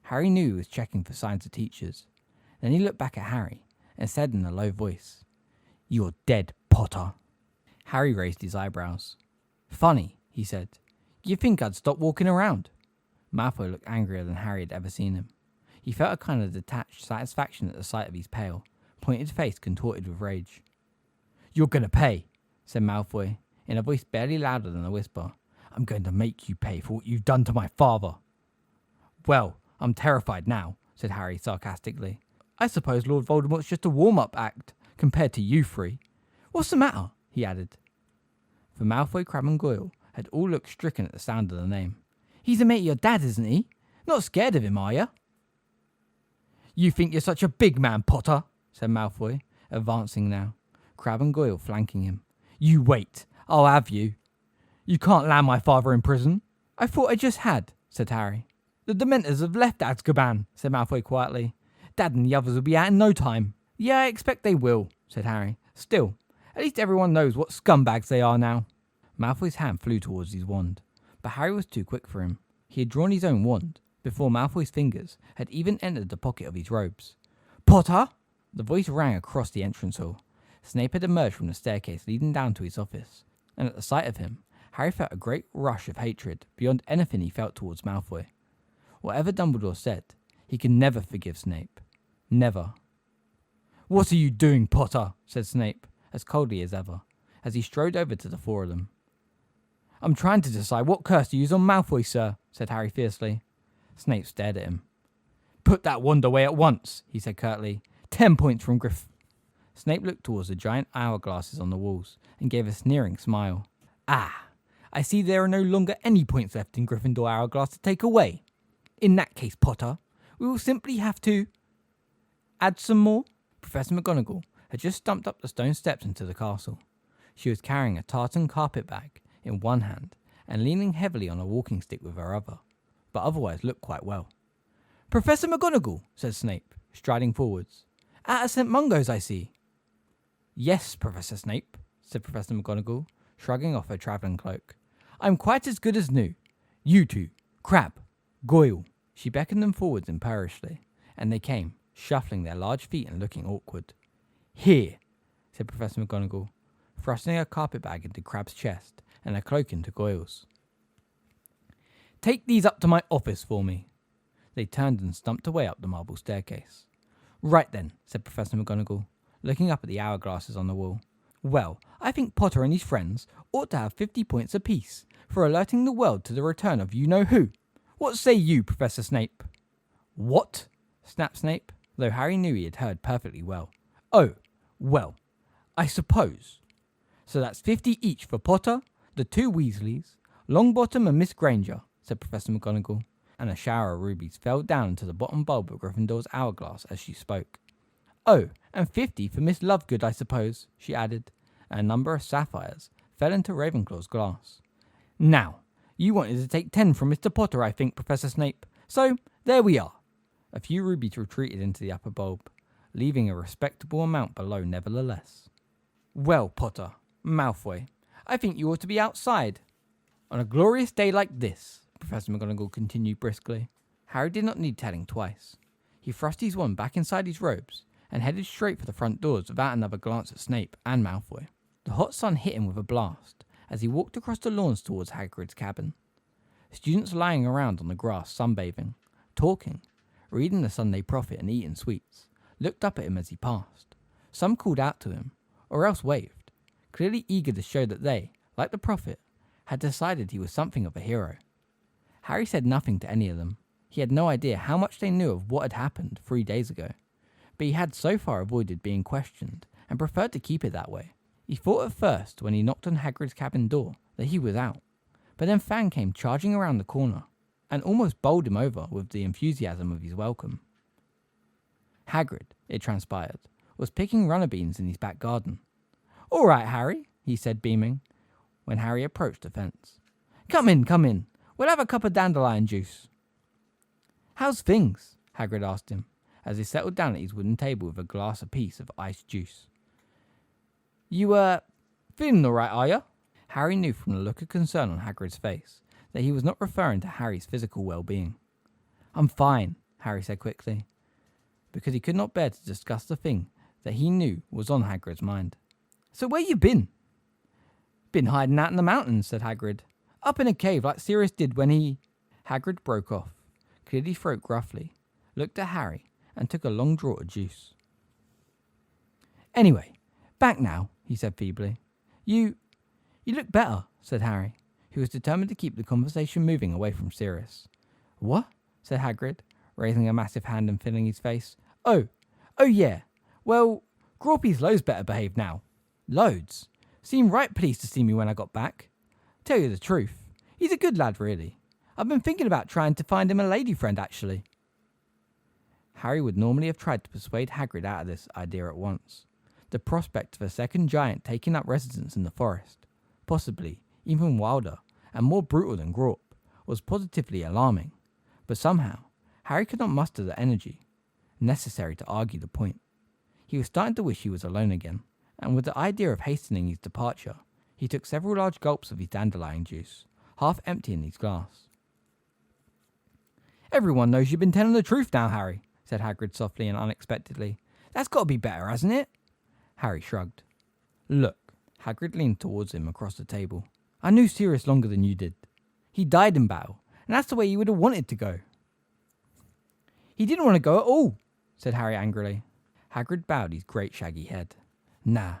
Speaker 1: Harry knew he was checking for signs of teachers. Then he looked back at Harry and said in a low voice, "You're dead, Potter." Harry raised his eyebrows. "Funny," he said. "You'd think I'd stop walking around." Malfoy looked angrier than Harry had ever seen him. He felt a kind of detached satisfaction at the sight of his pale, pointed face contorted with rage. "You're going to pay," said Malfoy, in a voice barely louder than a whisper. "I'm going to make you pay for what you've done to my father." "Well, I'm terrified now," said Harry sarcastically. "I suppose Lord Voldemort's just a warm-up act, compared to you three. What's the matter?" he added. For Malfoy, Crabbe and Goyle had all looked stricken at the sound of the name. "He's a mate of your dad, isn't he? Not scared of him, are you?" "You think you're such a big man, Potter," said Malfoy, advancing now, Crabbe and Goyle flanking him. "You wait, I'll have you. You can't land my father in prison." "I thought I just had," said Harry. "The Dementors have left Azkaban," said Malfoy quietly. "Dad and the others will be out in no time." "Yeah, I expect they will," said Harry. "Still, at least everyone knows what scumbags they are now." Malfoy's hand flew towards his wand, but Harry was too quick for him. He had drawn his own wand before Malfoy's fingers had even entered the pocket of his robes. "Potter!" The voice rang across the entrance hall. Snape had emerged from the staircase leading down to his office, and at the sight of him, Harry felt a great rush of hatred beyond anything he felt towards Malfoy. Whatever Dumbledore said, he could never forgive Snape. Never. "What are you doing, Potter?" said Snape, as coldly as ever, as he strode over to the four of them. "I'm trying to decide what curse to use on Malfoy, sir," said Harry fiercely. Snape stared at him. "Put that wand away at once," he said curtly. 10 points from Griff. Snape looked towards the giant hourglasses on the walls and gave a sneering smile. "Ah, I see there are no longer any points left in Gryffindor hourglass to take away. In that case, Potter, we will simply have to add some more." Professor McGonagall had just stumped up the stone steps into the castle. She was carrying a tartan carpet bag in one hand and leaning heavily on a walking stick with her other, but otherwise looked quite well. "Professor McGonagall," said Snape, striding forwards. "At St. Mungo's, I see." "Yes, Professor Snape," said Professor McGonagall, shrugging off her travelling cloak. "I'm quite as good as new. You two, Crabbe, Goyle." She beckoned them forwards imperiously, and they came, shuffling their large feet and looking awkward. "Here," said Professor McGonagall, thrusting her carpet-bag into Crabbe's chest and her cloak into Goyle's. "Take these up to my office for me." They turned and stumped away up the marble staircase. "Right then," said Professor McGonagall, looking up at the hourglasses on the wall. "Well, I think Potter and his friends ought to have 50 points apiece for alerting the world to the return of you-know-who. What say you, Professor Snape?" "What?" snapped Snape, though Harry knew he had heard perfectly well. "Oh, well, I suppose. So that's 50 each for Potter, the two Weasleys, Longbottom and Miss Granger," said Professor McGonagall, and a shower of rubies fell down into the bottom bulb of Gryffindor's hourglass as she spoke. "Oh, and 50 for Miss Lovegood, I suppose," she added, and a number of sapphires fell into Ravenclaw's glass. "Now, you wanted to take 10 from Mr. Potter, I think, Professor Snape, so there we are." A few rubies retreated into the upper bulb, leaving a respectable amount below nevertheless. "Well, Potter, Malfoy, I think you ought to be outside. On a glorious day like this," Professor McGonagall continued briskly. Harry did not need telling twice. He thrust his wand back inside his robes and headed straight for the front doors without another glance at Snape and Malfoy. The hot sun hit him with a blast as he walked across the lawns towards Hagrid's cabin. Students lying around on the grass sunbathing, talking, reading the Sunday Prophet and eating sweets, looked up at him as he passed. Some called out to him, or else waved, clearly eager to show that they, like the Prophet, had decided he was something of a hero. Harry said nothing to any of them. He had no idea how much they knew of what had happened 3 days ago, but he had so far avoided being questioned and preferred to keep it that way. He thought at first, when he knocked on Hagrid's cabin door, that he was out, but then Fang came charging around the corner and almost bowled him over with the enthusiasm of his welcome. Hagrid, it transpired, was picking runner beans in his back garden. "All right, Harry," he said, beaming, when Harry approached the fence. Come in. We'll have a cup of dandelion juice." "How's things?" Hagrid asked him, as he settled down at his wooden table with a glass apiece of iced juice. "You, feeling all right, are you?" Harry knew from the look of concern on Hagrid's face that he was not referring to Harry's physical well-being. "I'm fine," Harry said quickly, because he could not bear to discuss the thing that he knew was on Hagrid's mind. "So where you been?" "Been hiding out in the mountains," said Hagrid. "Up in a cave like Sirius did when he—" Hagrid broke off, cleared his throat gruffly, looked at Harry, and took a long draught of juice. "Anyway, back now," he said feebly. You look better," said Harry, who was determined to keep the conversation moving away from Sirius. "What?" said Hagrid, raising a massive hand and filling his face. Oh yeah. Well, Grawpy's loads better behaved now. Loads. Seemed right pleased to see me when I got back. Tell you the truth, he's a good lad, really. I've been thinking about trying to find him a lady friend, actually." Harry would normally have tried to persuade Hagrid out of this idea at once. The prospect of a second giant taking up residence in the forest, possibly even wilder and more brutal than Grawp, was positively alarming. But somehow, Harry could not muster the energy necessary to argue the point. He was starting to wish he was alone again, and with the idea of hastening his departure, he took several large gulps of his dandelion juice, half emptying his glass. "Everyone knows you've been telling the truth now, Harry," said Hagrid softly and unexpectedly. "That's got to be better, hasn't it?" Harry shrugged. "Look." Hagrid leaned towards him across the table. I knew Sirius longer than you did. He died in battle, and that's the way he would have wanted to go." "He didn't want to go at all," said Harry angrily. Hagrid bowed his great shaggy head. "Nah,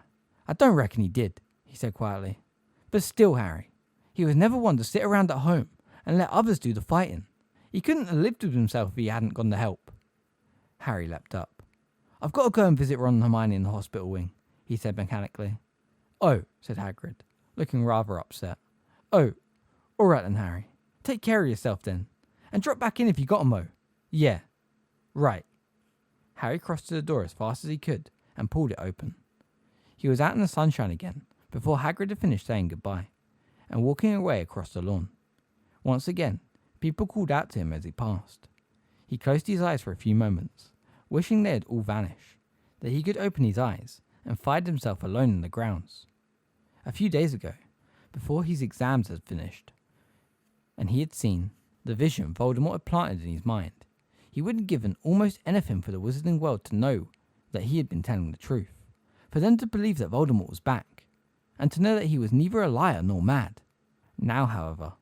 Speaker 1: I don't reckon he did," he said quietly. "But still, Harry, he was never one to sit around at home and let others do the fighting. He couldn't have lived with himself if he hadn't gone to help." Harry leapt up. "I've got to go and visit Ron and Hermione in the hospital wing," he said mechanically. "Oh," said Hagrid, looking rather upset. "Oh, all right then, Harry. Take care of yourself then. And drop back in if you got to, Mo." "Yeah, right." Harry crossed to the door as fast as he could and pulled it open. He was out in the sunshine again before Hagrid had finished saying goodbye and walking away across the lawn. Once again, people called out to him as he passed. He closed his eyes for a few moments, wishing they had all vanished, that he could open his eyes and find himself alone in the grounds. A few days ago, before his exams had finished, and he had seen the vision Voldemort had planted in his mind, he would have given almost anything for the wizarding world to know that he had been telling the truth, for them to believe that Voldemort was back, and to know that he was neither a liar nor mad. Now, however,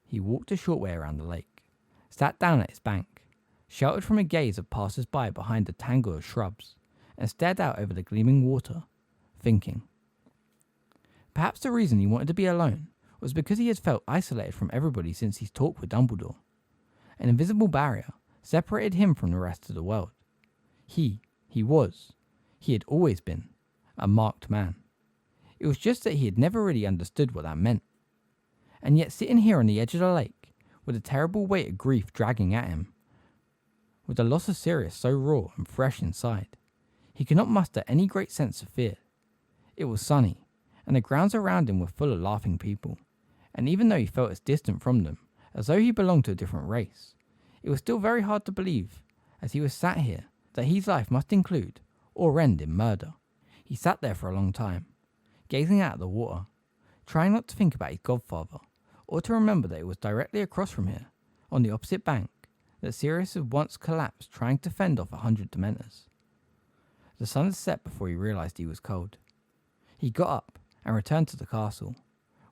Speaker 1: he walked a short way around the lake, sat down at its bank, sheltered from a gaze of passers-by behind a tangle of shrubs, and stared out over the gleaming water, thinking. Perhaps the reason he wanted to be alone was because he had felt isolated from everybody since his talk with Dumbledore. An invisible barrier separated him from the rest of the world. He had always been, a marked man. It was just that he had never really understood what that meant. And yet sitting here on the edge of the lake, with a terrible weight of grief dragging at him, with the loss of Sirius so raw and fresh inside, he could not muster any great sense of fear. It was sunny, and the grounds around him were full of laughing people, and even though he felt as distant from them as though he belonged to a different race, it was still very hard to believe, as he was sat here, that his life must include or end in murder. He sat there for a long time, gazing out at the water, trying not to think about his godfather, or to remember that it was directly across from here, on the opposite bank, that Sirius had once collapsed trying to fend off 100 Dementors. The sun had set before he realised he was cold. He got up and returned to the castle,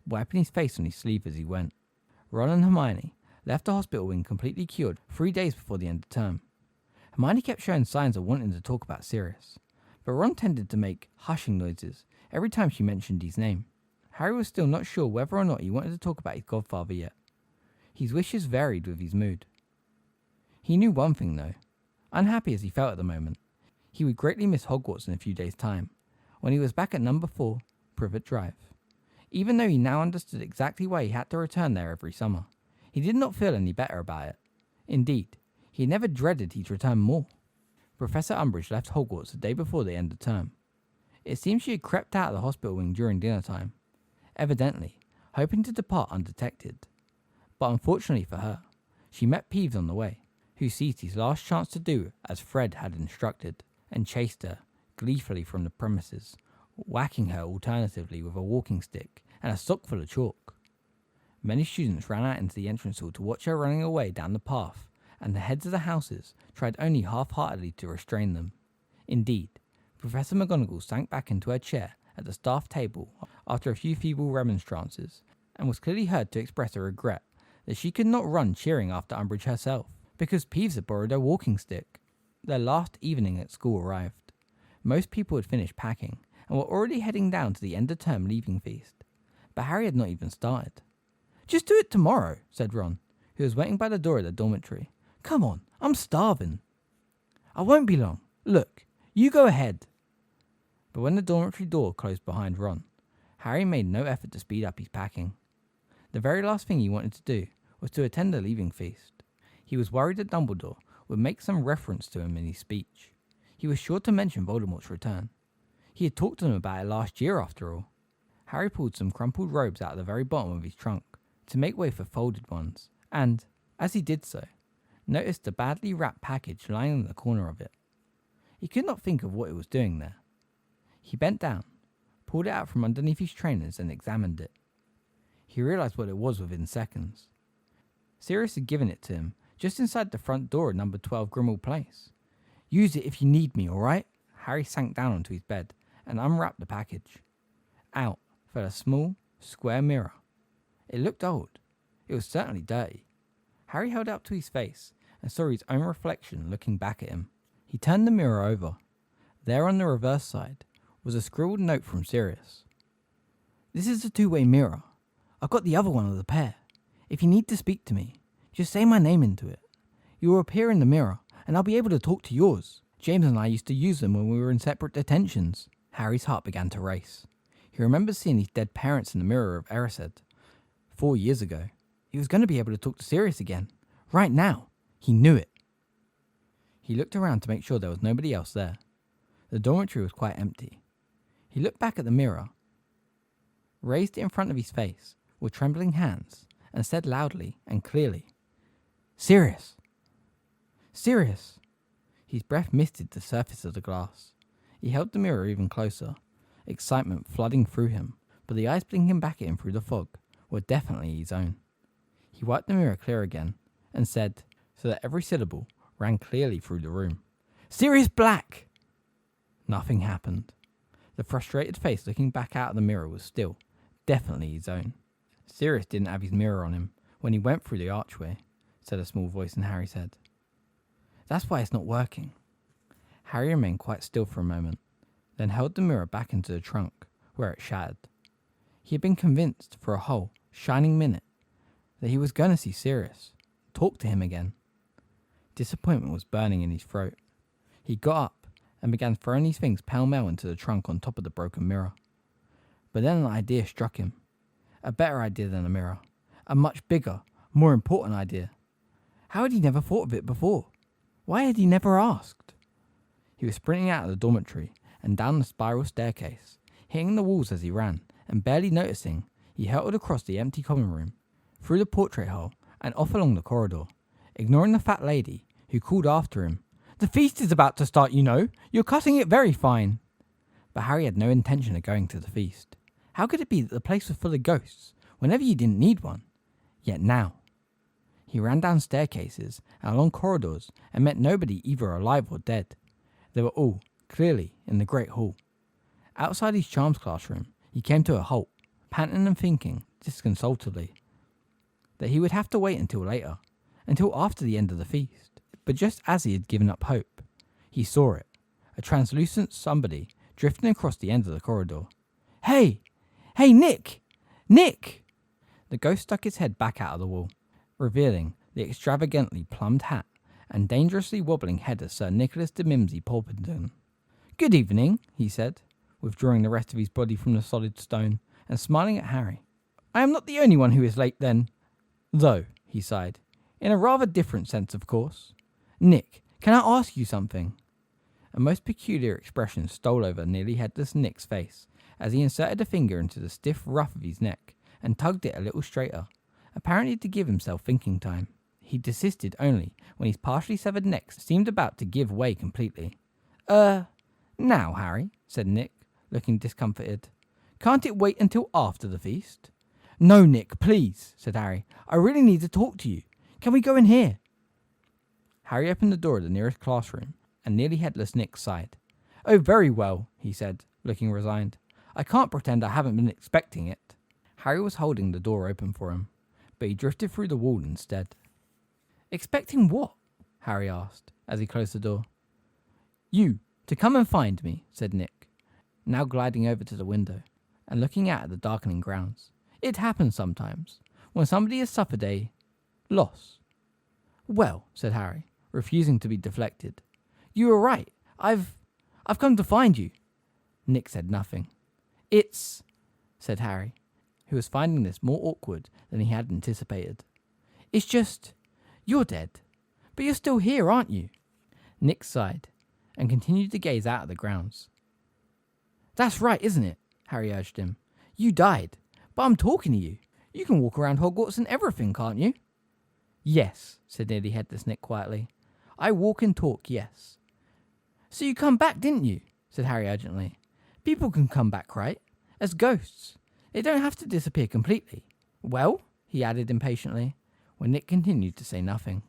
Speaker 1: wiping his face on his sleeve as he went. Ron and Hermione left the hospital wing completely cured 3 days before the end of term. Hermione kept showing signs of wanting to talk about Sirius, but Ron tended to make hushing noises every time she mentioned his name. Harry was still not sure whether or not he wanted to talk about his godfather yet. His wishes varied with his mood. He knew one thing though. Unhappy as he felt at the moment, he would greatly miss Hogwarts in a few days' time, when he was back at number 4, Privet Drive. Even though he now understood exactly why he had to return there every summer, he did not feel any better about it. Indeed, he never dreaded his return more. Professor Umbridge left Hogwarts the day before the end of term. It seemed she had crept out of the hospital wing during dinner time, evidently hoping to depart undetected. But unfortunately for her, she met Peeves on the way, who seized his last chance to do as Fred had instructed, and chased her gleefully from the premises, whacking her alternatively with a walking stick and a sock full of chalk. Many students ran out into the entrance hall to watch her running away down the path, and the heads of the houses tried only half-heartedly to restrain them. Indeed, Professor McGonagall sank back into her chair at the staff table after a few feeble remonstrances, and was clearly heard to express a regret that she could not run cheering after Umbridge herself, because Peeves had borrowed her walking stick. Their last evening at school arrived. Most people had finished packing, and were already heading down to the end-of-term leaving feast. But Harry had not even started. "Just do it tomorrow," said Ron, who was waiting by the door of the dormitory. "Come on, I'm starving." "I won't be long. Look, you go ahead." But when the dormitory door closed behind Ron, Harry made no effort to speed up his packing. The very last thing he wanted to do was to attend the leaving feast. He was worried that Dumbledore would make some reference to him in his speech. He was sure to mention Voldemort's return. He had talked to them about it last year after all. Harry pulled some crumpled robes out of the very bottom of his trunk to make way for folded ones, and, as he did so, noticed a badly wrapped package lying in the corner of it. He could not think of what it was doing there. He bent down, pulled it out from underneath his trainers and examined it. He realised what it was within seconds. Sirius had given it to him just inside the front door at number 12 Grimmauld Place. "Use it if you need me, alright?" Harry sank down onto his bed and unwrapped the package. Out fell a small, square mirror. It looked old. It was certainly dirty. Harry held it up to his face and saw his own reflection looking back at him. He turned the mirror over. There on the reverse side was a scribbled note from Sirius. "This is a two-way mirror. I've got the other one of the pair. If you need to speak to me, just say my name into it. You will appear in the mirror, and I'll be able to talk to yours. James and I used to use them when we were in separate detentions." Harry's heart began to race. He remembered seeing his dead parents in the mirror of Erised 4 years ago. He was going to be able to talk to Sirius again. Right now. He knew it. He looked around to make sure there was nobody else there. The dormitory was quite empty. He looked back at the mirror, raised it in front of his face with trembling hands, and said loudly and clearly, "Sirius! Sirius!" His breath misted the surface of the glass. He held the mirror even closer, excitement flooding through him, but the eyes blinking back at him through the fog were definitely his own. He wiped the mirror clear again and said, so that every syllable rang clearly through the room, "Sirius Black!" Nothing happened. The frustrated face looking back out of the mirror was still, definitely his own. "Sirius didn't have his mirror on him when he went through the archway," said a small voice in Harry's head. "That's why it's not working." Harry remained quite still for a moment, then held the mirror back into the trunk, where it shattered. He had been convinced for a whole, shining minute that he was going to see Sirius, talk to him again. Disappointment was burning in his throat. He got up and began throwing his things pell-mell into the trunk on top of the broken mirror. But then an idea struck him. A better idea than a mirror. A much bigger, more important idea. How had he never thought of it before? Why had he never asked? He was sprinting out of the dormitory and down the spiral staircase, hitting the walls as he ran, and barely noticing, he hurtled across the empty common room, through the portrait hole, and off along the corridor, ignoring the fat lady, who called after him, "The feast is about to start, you know. You're cutting it very fine." But Harry had no intention of going to the feast. How could it be that the place was full of ghosts, whenever you didn't need one? Yet now. He ran down staircases and along corridors and met nobody either alive or dead. They were all, clearly, in the great hall. Outside his charms classroom, he came to a halt, panting and thinking, disconsolately, that he would have to wait until later, until after the end of the feast. But just as he had given up hope, he saw it, a translucent somebody drifting across the end of the corridor. Hey, Nick! Nick!" The ghost stuck its head back out of the wall, revealing the extravagantly plumbed hat and dangerously wobbling head of Sir Nicholas de Mimsey Porpington. "Good evening," he said, withdrawing the rest of his body from the solid stone and smiling at Harry. "I am not the only one who is late then. Though," he sighed, "in a rather different sense, of course. Nick, can I ask you something?" A most peculiar expression stole over nearly headless Nick's face as he inserted a finger into the stiff ruff of his neck and tugged it a little straighter, apparently to give himself thinking time. He desisted only when his partially severed neck seemed about to give way completely. Now, Harry," said Nick, looking discomfited. "Can't it wait until after the feast?" "No, Nick, please," said Harry. "I really need to talk to you. Can we go in here?" Harry opened the door of the nearest classroom, and nearly headless Nick sighed. "Oh, very well," he said, looking resigned. "I can't pretend I haven't been expecting it." Harry was holding the door open for him, but he drifted through the wall instead. "Expecting what?" Harry asked, as he closed the door. "You, to come and find me," said Nick, now gliding over to the window and looking out at the darkening grounds. "It happens sometimes, when somebody has suffered a loss." "Well," said Harry, refusing to be deflected, "you were right. I've come to find you." Nick said nothing. "It's," said Harry, who was finding this more awkward than he had anticipated. "It's just, you're dead, but you're still here, aren't you?" Nick sighed and continued to gaze out at the grounds. "That's right, isn't it?" Harry urged him. "You died, but I'm talking to you. You can walk around Hogwarts and everything, can't you?" "Yes," said nearly headless Nick quietly. "I walk and talk, yes." "So you come back, didn't you?" said Harry urgently. "People can come back, right? As ghosts. They don't have to disappear completely." "Well?" he added impatiently, when Nick continued to say nothing.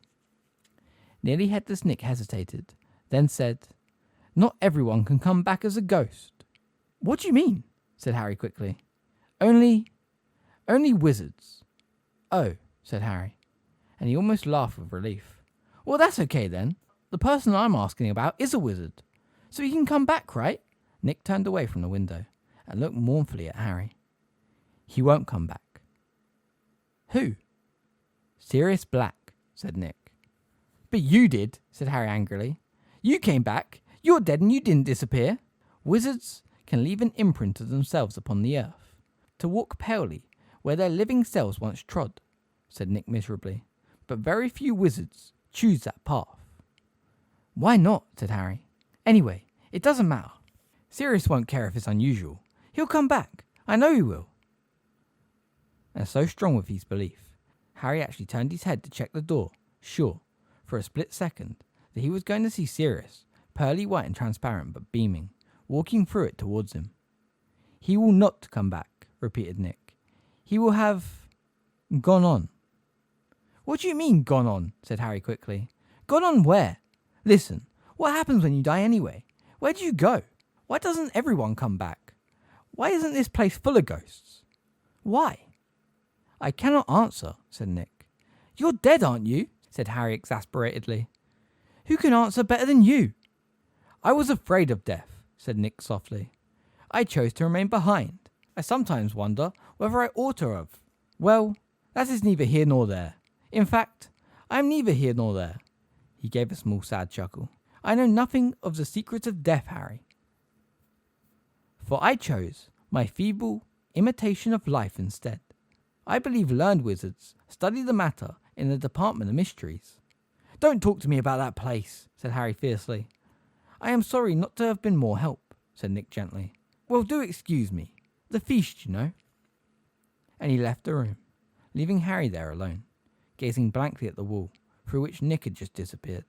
Speaker 1: Nearly headless Nick hesitated, then said, "Not everyone can come back as a ghost." "What do you mean?" said Harry quickly. "Only Only wizards. Oh, said Harry, and he almost laughed with relief. Well, that's okay then. The person I'm asking about is a wizard. So he can come back, right? Nick turned away from the window and looked mournfully at Harry. He won't come back. Who? Sirius Black, said Nick. But you did, said Harry angrily. You came back. You're dead and you didn't disappear. Wizards can leave an imprint of themselves upon the earth, to walk palely where their living selves once trod, said Nick miserably. But very few wizards choose that path. Why not, said Harry. Anyway, it doesn't matter. Sirius won't care if it's unusual. He'll come back. I know he will. And so strong was his belief, Harry actually turned his head to check the door, sure, for a split second, that he was going to see Sirius, pearly white and transparent but beaming, walking through it towards him. He will not come back, repeated Nick. He will have gone on. What do you mean, gone on? Said Harry quickly. Gone on where? Listen, what happens when you die anyway? Where do you go? Why doesn't everyone come back? Why isn't this place full of ghosts? Why? I cannot answer, said Nick. You're dead, aren't you? Said Harry exasperatedly. Who can answer better than you? I was afraid of death, said Nick softly. I chose to remain behind. I sometimes wonder whether I ought to have. Well, that is neither here nor there. In fact, I am neither here nor there. He gave a small sad chuckle. I know nothing of the secrets of death, Harry. For I chose my feeble imitation of life instead. I believe learned wizards study the matter in the Department of Mysteries. Don't talk to me about that place, said Harry fiercely. I am sorry not to have been more help, said Nick gently. Well, do excuse me. The feast, you know. And he left the room, leaving Harry there alone, gazing blankly at the wall, through which Nick had just disappeared.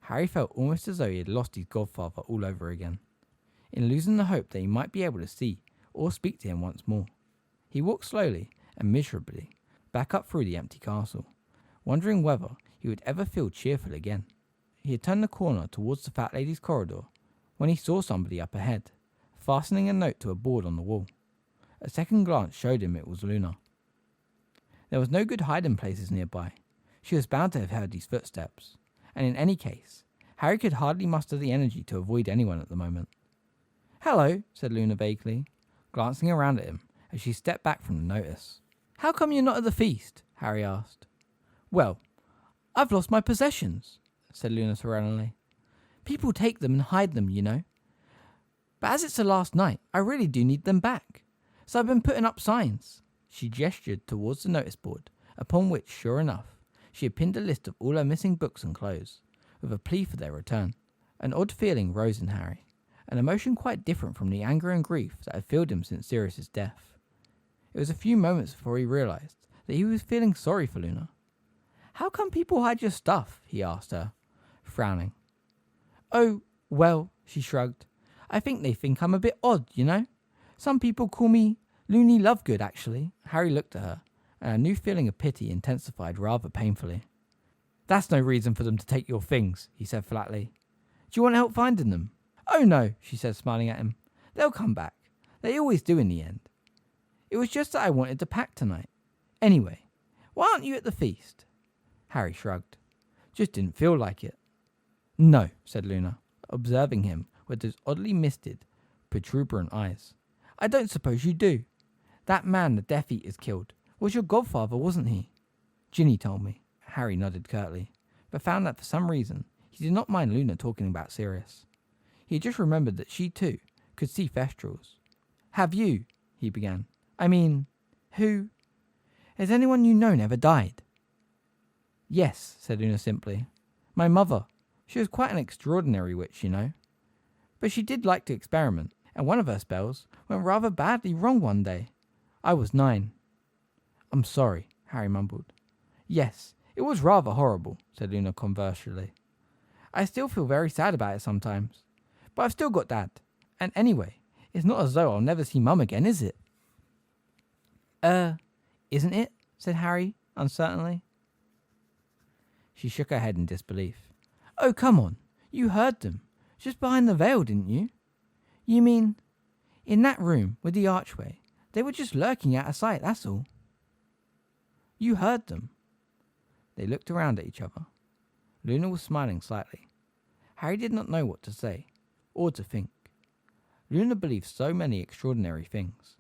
Speaker 1: Harry felt almost as though he had lost his godfather all over again, in losing the hope that he might be able to see or speak to him once more. He walked slowly and miserably back up through the empty castle, wondering whether he would ever feel cheerful again. He had turned the corner towards the fat lady's corridor when he saw somebody up ahead, fastening a note to a board on the wall. A second glance showed him it was Luna. There was no good hiding places nearby. She was bound to have heard his footsteps, and in any case, Harry could hardly muster the energy to avoid anyone at the moment. Hello, said Luna vaguely, glancing around at him as she stepped back from the notice. How come you're not at the feast? Harry asked. Well, I've lost my possessions, said Luna serenely. People take them and hide them, you know. But as it's the last night, I really do need them back. So I've been putting up signs. She gestured towards the notice board, upon which, sure enough, she had pinned a list of all her missing books and clothes, with a plea for their return. An odd feeling rose in Harry, an emotion quite different from the anger and grief that had filled him since Sirius's death. It was a few moments before he realised that he was feeling sorry for Luna. How come people hide your stuff? He asked her, frowning. Oh, well, she shrugged. I think they think I'm a bit odd, you know. Some people call me Loony Lovegood, actually. Harry looked at her, and a new feeling of pity intensified rather painfully. That's no reason for them to take your things, he said flatly. Do you want help finding them? Oh no, she said, smiling at him. They'll come back. They always do in the end. It was just that I wanted to pack tonight. Anyway, why aren't you at the feast? Harry shrugged. Just didn't feel like it. No, said Luna, observing him with those oddly misted, protuberant eyes. I don't suppose you do. That man the Death Eaters killed was your godfather, wasn't he? Ginny told me. Harry nodded curtly, but found that for some reason he did not mind Luna talking about Sirius. He had just remembered that she too could see Thestrals. Have you? He began. I mean, who? Has anyone you known ever died? Yes, said Luna simply. My mother. She was quite an extraordinary witch, you know. But she did like to experiment, and one of her spells went rather badly wrong one day. I was 9. I'm sorry, Harry mumbled. Yes, it was rather horrible, said Luna controversially. I still feel very sad about it sometimes, but I've still got Dad. And anyway, it's not as though I'll never see Mum again, is it? Isn't it? Said Harry, uncertainly. She shook her head in disbelief. Oh, come on. You heard them. Just behind the veil, didn't you? You mean, in that room with the archway, They were just lurking out of sight, that's all. You heard them. They looked around at each other. Luna was smiling slightly. Harry did not know what to say, or to think. Luna believed so many extraordinary things,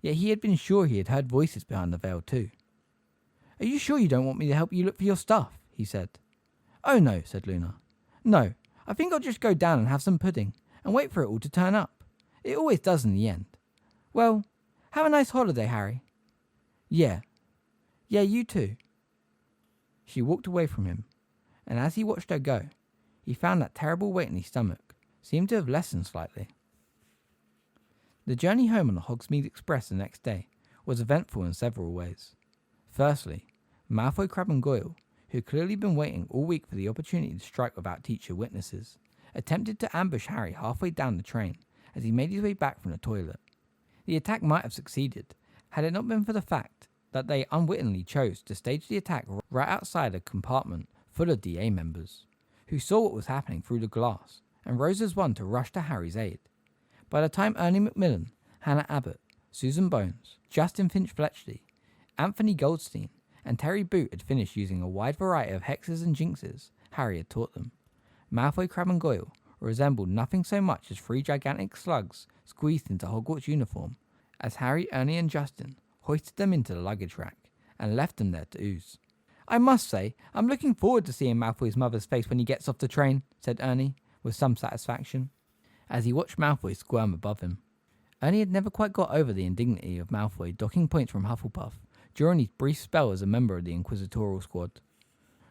Speaker 1: yet he had been sure he had heard voices behind the veil too. Are you sure you don't want me to help you look for your stuff? He said. Oh no, said Luna. No, I think I'll just go down and have some pudding, and wait for it all to turn up. It always does in the end. Well, have a nice holiday, Harry. Yeah, you too. She walked away from him, and as he watched her go, he found that terrible weight in his stomach seemed to have lessened slightly. The journey home on the Hogsmeade Express the next day was eventful in several ways. Firstly, Malfoy, Crabbe and Goyle, who had clearly been waiting all week for the opportunity to strike without teacher witnesses, attempted to ambush Harry halfway down the train as he made his way back from the toilet. The attack might have succeeded had it not been for the fact that they unwittingly chose to stage the attack right outside a compartment full of DA members, who saw what was happening through the glass and rose as one to rush to Harry's aid. By the time Ernie Macmillan, Hannah Abbott, Susan Bones, Justin Finch-Fletchley, Anthony Goldstein, and Terry Boot had finished using a wide variety of hexes and jinxes Harry had taught them, Malfoy, Crabbe and Goyle resembled nothing so much as three gigantic slugs squeezed into Hogwarts uniform, as Harry, Ernie and Justin hoisted them into the luggage rack and left them there to ooze. I must say, I'm looking forward to seeing Malfoy's mother's face when he gets off the train, said Ernie, with some satisfaction, as he watched Malfoy squirm above him. Ernie had never quite got over the indignity of Malfoy docking points from Hufflepuff during his brief spell as a member of the Inquisitorial Squad.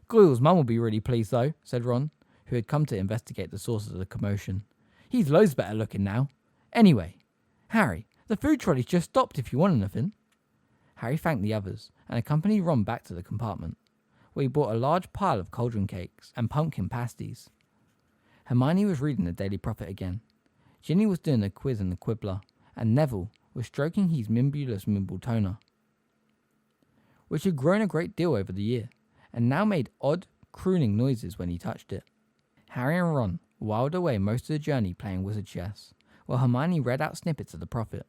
Speaker 1: Goyle's mum will be really pleased though, said Ron, who had come to investigate the source of the commotion. He's loads better looking now. Anyway, Harry, the food trolley's just stopped if you want anything. Harry thanked the others and accompanied Ron back to the compartment, where he bought a large pile of cauldron cakes and pumpkin pasties. Hermione was reading the Daily Prophet again. Ginny was doing the quiz and the quibbler, and Neville was stroking his Mimbulus Mimbletoner, which had grown a great deal over the year, and now made odd, crooning noises when he touched it. Harry and Ron whiled away most of the journey playing wizard chess, while Hermione read out snippets of the Prophet.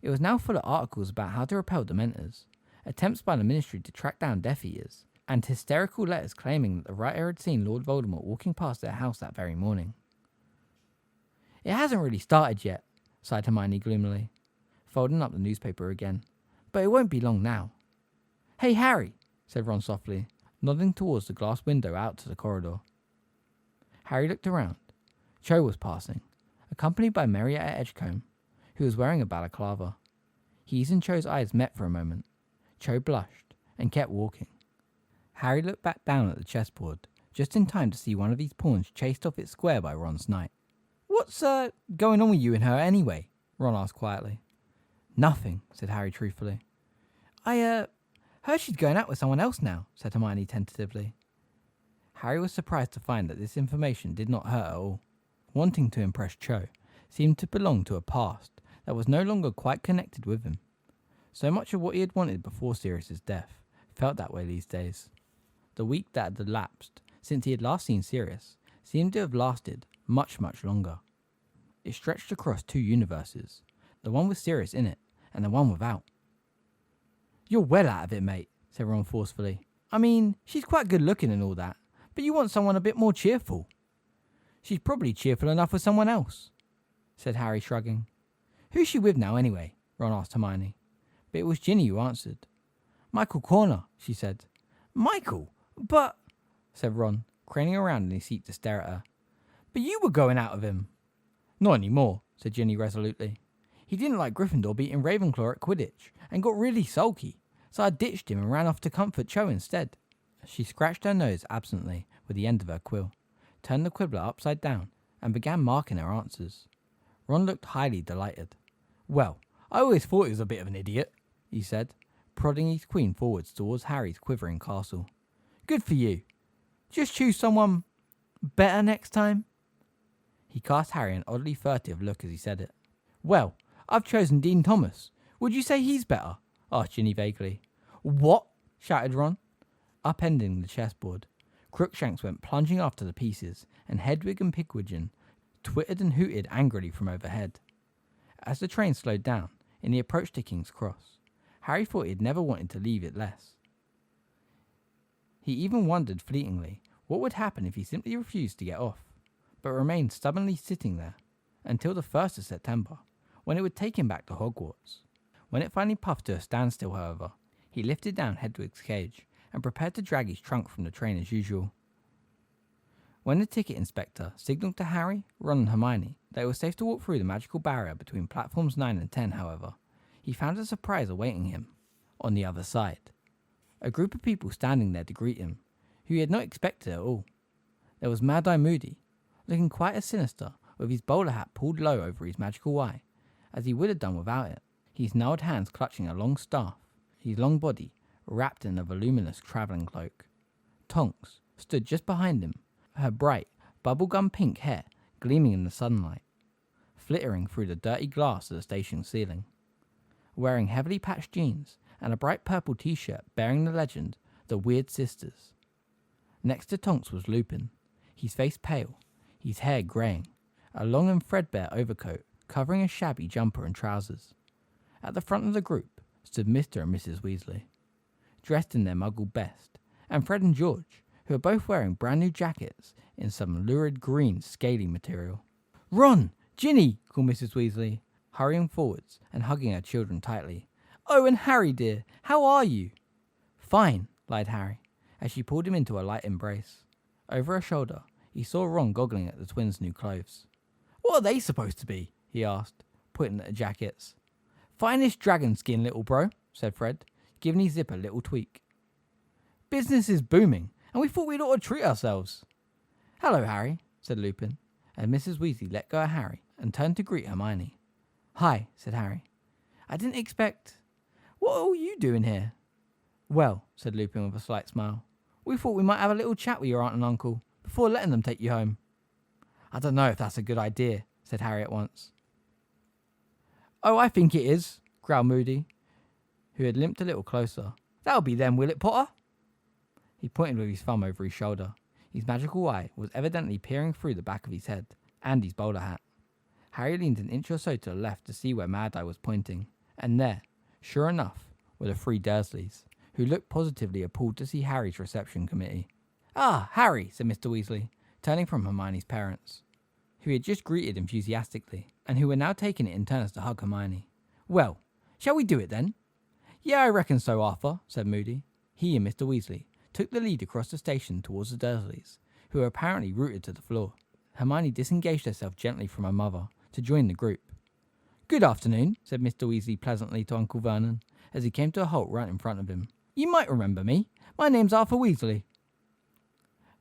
Speaker 1: It was now full of articles about how to repel Dementors, attempts by the Ministry to track down Death Eaters, and hysterical letters claiming that the writer had seen Lord Voldemort walking past their house that very morning. It hasn't really started yet, sighed Hermione gloomily, folding up the newspaper again, but it won't be long now. Hey, Harry, said Ron softly, nodding towards the glass window out to the corridor. Harry looked around. Cho was passing, accompanied by Marietta Edgecombe, who was wearing a balaclava. His and Cho's eyes met for a moment. Cho blushed and kept walking. Harry looked back down at the chessboard, just in time to see one of his pawns chased off its square by Ron's knight. What's going on with you and her anyway? Ron asked quietly. Nothing, said Harry truthfully. I heard she's going out with someone else now, said Hermione tentatively. Harry was surprised to find that this information did not hurt at all. Wanting to impress Cho seemed to belong to a past that was no longer quite connected with him. So much of what he had wanted before Sirius's death felt that way these days. The week that had elapsed since he had last seen Sirius seemed to have lasted much, much longer. It stretched across two universes, the one with Sirius in it and the one without. You're well out of it, mate, said Ron forcefully. I mean, she's quite good looking and all that, but you want someone a bit more cheerful. She's probably cheerful enough with someone else, said Harry, shrugging. Who's she with now, anyway? Ron asked Hermione. But it was Ginny who answered. Michael Corner, she said. Michael? But, said Ron, craning around in his seat to stare at her. But you were going out with him. Not anymore, said Ginny resolutely. He didn't like Gryffindor beating Ravenclaw at Quidditch, and got really sulky, so I ditched him and ran off to comfort Cho instead. She scratched her nose absently with the end of her quill, turned the quibbler upside down, and began marking her answers. Ron looked highly delighted. Well, I always thought he was a bit of an idiot, he said, prodding his queen forwards towards Harry's quivering castle. Good for you. Just choose someone better next time. He cast Harry an oddly furtive look as he said it. Well, I've chosen Dean Thomas. Would you say he's better? Asked Ginny vaguely. What? Shouted Ron, upending the chessboard. Crookshanks went plunging after the pieces, and Hedwig and Pigwidgeon twittered and hooted angrily from overhead. As the train slowed down, in the approach to King's Cross. Harry thought he'd never wanted to leave it less. He even wondered fleetingly what would happen if he simply refused to get off, but remained stubbornly sitting there until the 1st of September, when it would take him back to Hogwarts. When it finally puffed to a standstill, however, he lifted down Hedwig's cage and prepared to drag his trunk from the train as usual. When the ticket inspector signalled to Harry, Ron and Hermione that it was safe to walk through the magical barrier between platforms 9 and 10, however, he found a surprise awaiting him on the other side. A group of people standing there to greet him, who he had not expected at all. There was Mad-Eye Moody, looking quite as sinister, with his bowler hat pulled low over his magical eye, as he would have done without it, his gnarled hands clutching a long staff, his long body wrapped in a voluminous travelling cloak. Tonks stood just behind him, her bright, bubblegum pink hair gleaming in the sunlight, flittering through the dirty glass of the station ceiling. Wearing heavily patched jeans and a bright purple t-shirt bearing the legend, The Weird Sisters. Next to Tonks was Lupin, his face pale, his hair greying, a long and threadbare overcoat covering a shabby jumper and trousers. At the front of the group stood Mr. and Mrs. Weasley, dressed in their muggle best, and Fred and George, who were both wearing brand new jackets in some lurid green scaly material. "Ron! Ginny!" called Mrs. Weasley, hurrying forwards and hugging her children tightly. "Oh, and Harry dear, how are you?" "Fine," lied Harry, as she pulled him into a light embrace. Over her shoulder, he saw Ron goggling at the twins' new clothes. "What are they supposed to be?" he asked, pointing at the jackets. "Finest dragon skin, little bro," said Fred, giving his zip a little tweak. "Business is booming, and we thought we'd ought to treat ourselves." "Hello, Harry," said Lupin, and Mrs. Weasley let go of Harry and turned to greet Hermione. "Hi," said Harry. "I didn't expect... What are all you doing here?" "Well," said Lupin with a slight smile, "we thought we might have a little chat with your aunt and uncle before letting them take you home." "I don't know if that's a good idea," said Harry at once. "Oh, I think it is," growled Moody, who had limped a little closer. "That'll be them, will it, Potter?" He pointed with his thumb over his shoulder. His magical eye was evidently peering through the back of his head, and his bowler hat. Harry leaned an inch or so to the left to see where Mad-Eye was pointing, and there, sure enough, were the 3 Dursleys, who looked positively appalled to see Harry's reception committee. "Ah, Harry," said Mr. Weasley, turning from Hermione's parents, who he had just greeted enthusiastically, and who were now taking it in turns to hug Hermione. "Well, shall we do it then?" "Yeah, I reckon so, Arthur," said Moody. He and Mr. Weasley took the lead across the station towards the Dursleys, who were apparently rooted to the floor. Hermione disengaged herself gently from her mother to join the group. "Good afternoon," said Mr. Weasley pleasantly to Uncle Vernon, as he came to a halt right in front of him. "You might remember me. My name's Arthur Weasley."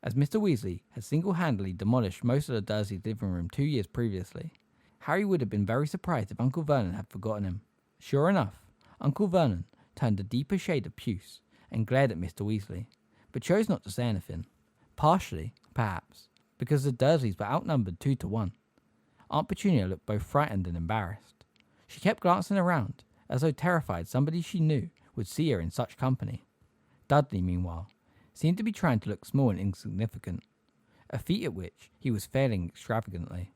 Speaker 1: As Mr. Weasley had single-handedly demolished most of the Dursley living room 2 years previously, Harry would have been very surprised if Uncle Vernon had forgotten him. Sure enough, Uncle Vernon turned a deeper shade of puce and glared at Mr. Weasley, but chose not to say anything. Partially, perhaps, because the Dursleys were outnumbered 2 to 1. Aunt Petunia looked both frightened and embarrassed. She kept glancing around, as though terrified somebody she knew would see her in such company. Dudley, meanwhile, seemed to be trying to look small and insignificant, a feat at which he was failing extravagantly.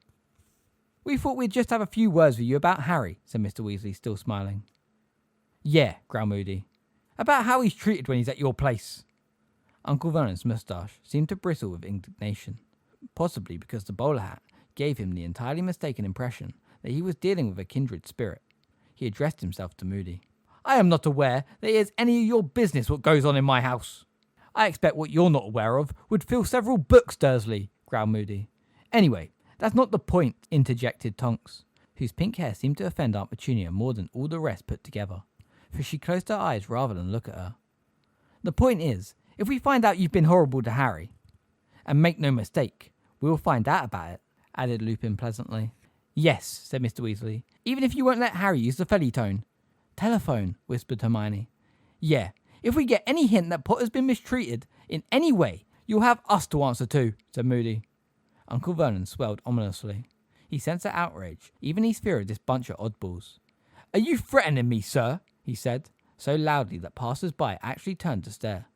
Speaker 1: "We thought we'd just have a few words with you about Harry," said Mr. Weasley, still smiling. "Yeah," growled Moody. "About how he's treated when he's at your place." Uncle Vernon's moustache seemed to bristle with indignation, possibly because the bowler hat gave him the entirely mistaken impression that he was dealing with a kindred spirit. He addressed himself to Moody. "I am not aware that it is any of your business what goes on in my house." "I expect what you're not aware of would fill several books, Dursley," growled Moody. "Anyway, that's not the point," interjected Tonks, whose pink hair seemed to offend Aunt Petunia more than all the rest put together, for she closed her eyes rather than look at her. "The point is, if we find out you've been horrible to Harry, and make no mistake, we'll find out about it," added Lupin pleasantly. "Yes," said Mr. Weasley, "even if you won't let Harry use the Felietone." "Telephone," whispered Hermione. "Yeah, if we get any hint that Potter's been mistreated in any way, you'll have us to answer to," said Moody. Uncle Vernon swelled ominously. He sensed the outrage, even his fear of this bunch of oddballs. "Are you threatening me, sir?" he said, so loudly that passers-by actually turned to stare.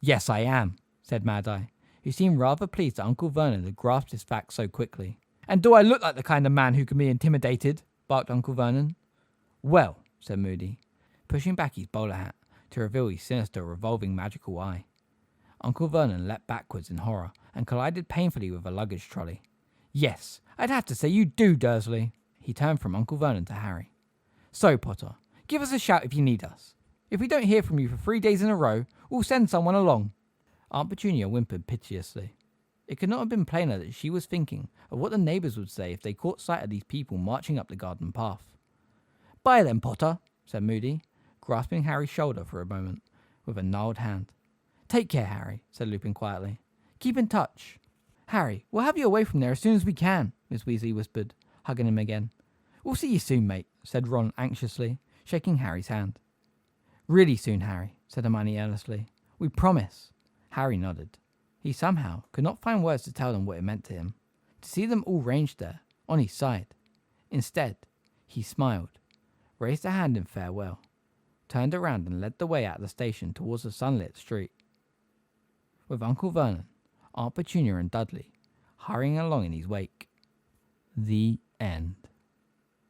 Speaker 1: "Yes, I am," said Mad-Eye, who seemed rather pleased that Uncle Vernon had grasped his facts so quickly. "And do I look like the kind of man who can be intimidated?" barked Uncle Vernon. "Well," said Moody, pushing back his bowler hat to reveal his sinister revolving magical eye. Uncle Vernon leapt backwards in horror and collided painfully with a luggage trolley. Yes, I'd have to say you do, Dursley. He turned from Uncle Vernon to Harry. So, Potter, give us a shout if you need us. If we don't hear from you for 3 days in a row, we'll send someone along. Aunt Petunia whimpered piteously. It could not have been plainer that she was thinking of what the neighbours would say if they caught sight of these people marching up the garden path. Bye then, Potter, said Moody, grasping Harry's shoulder for a moment with a gnarled hand. Take care, Harry, said Lupin quietly. Keep in touch. Harry, we'll have you away from there as soon as we can, Miss Weasley whispered, hugging him again. We'll see you soon, mate, said Ron anxiously, shaking Harry's hand. Really soon, Harry, said Hermione earnestly. We promise. Harry nodded. He somehow could not find words to tell them what it meant to him, to see them all ranged there, on his side. Instead, he smiled, raised a hand in farewell, turned around and led the way out of the station towards the sunlit street, with Uncle Vernon, Aunt Petunia and Dudley hurrying along in his wake. The end.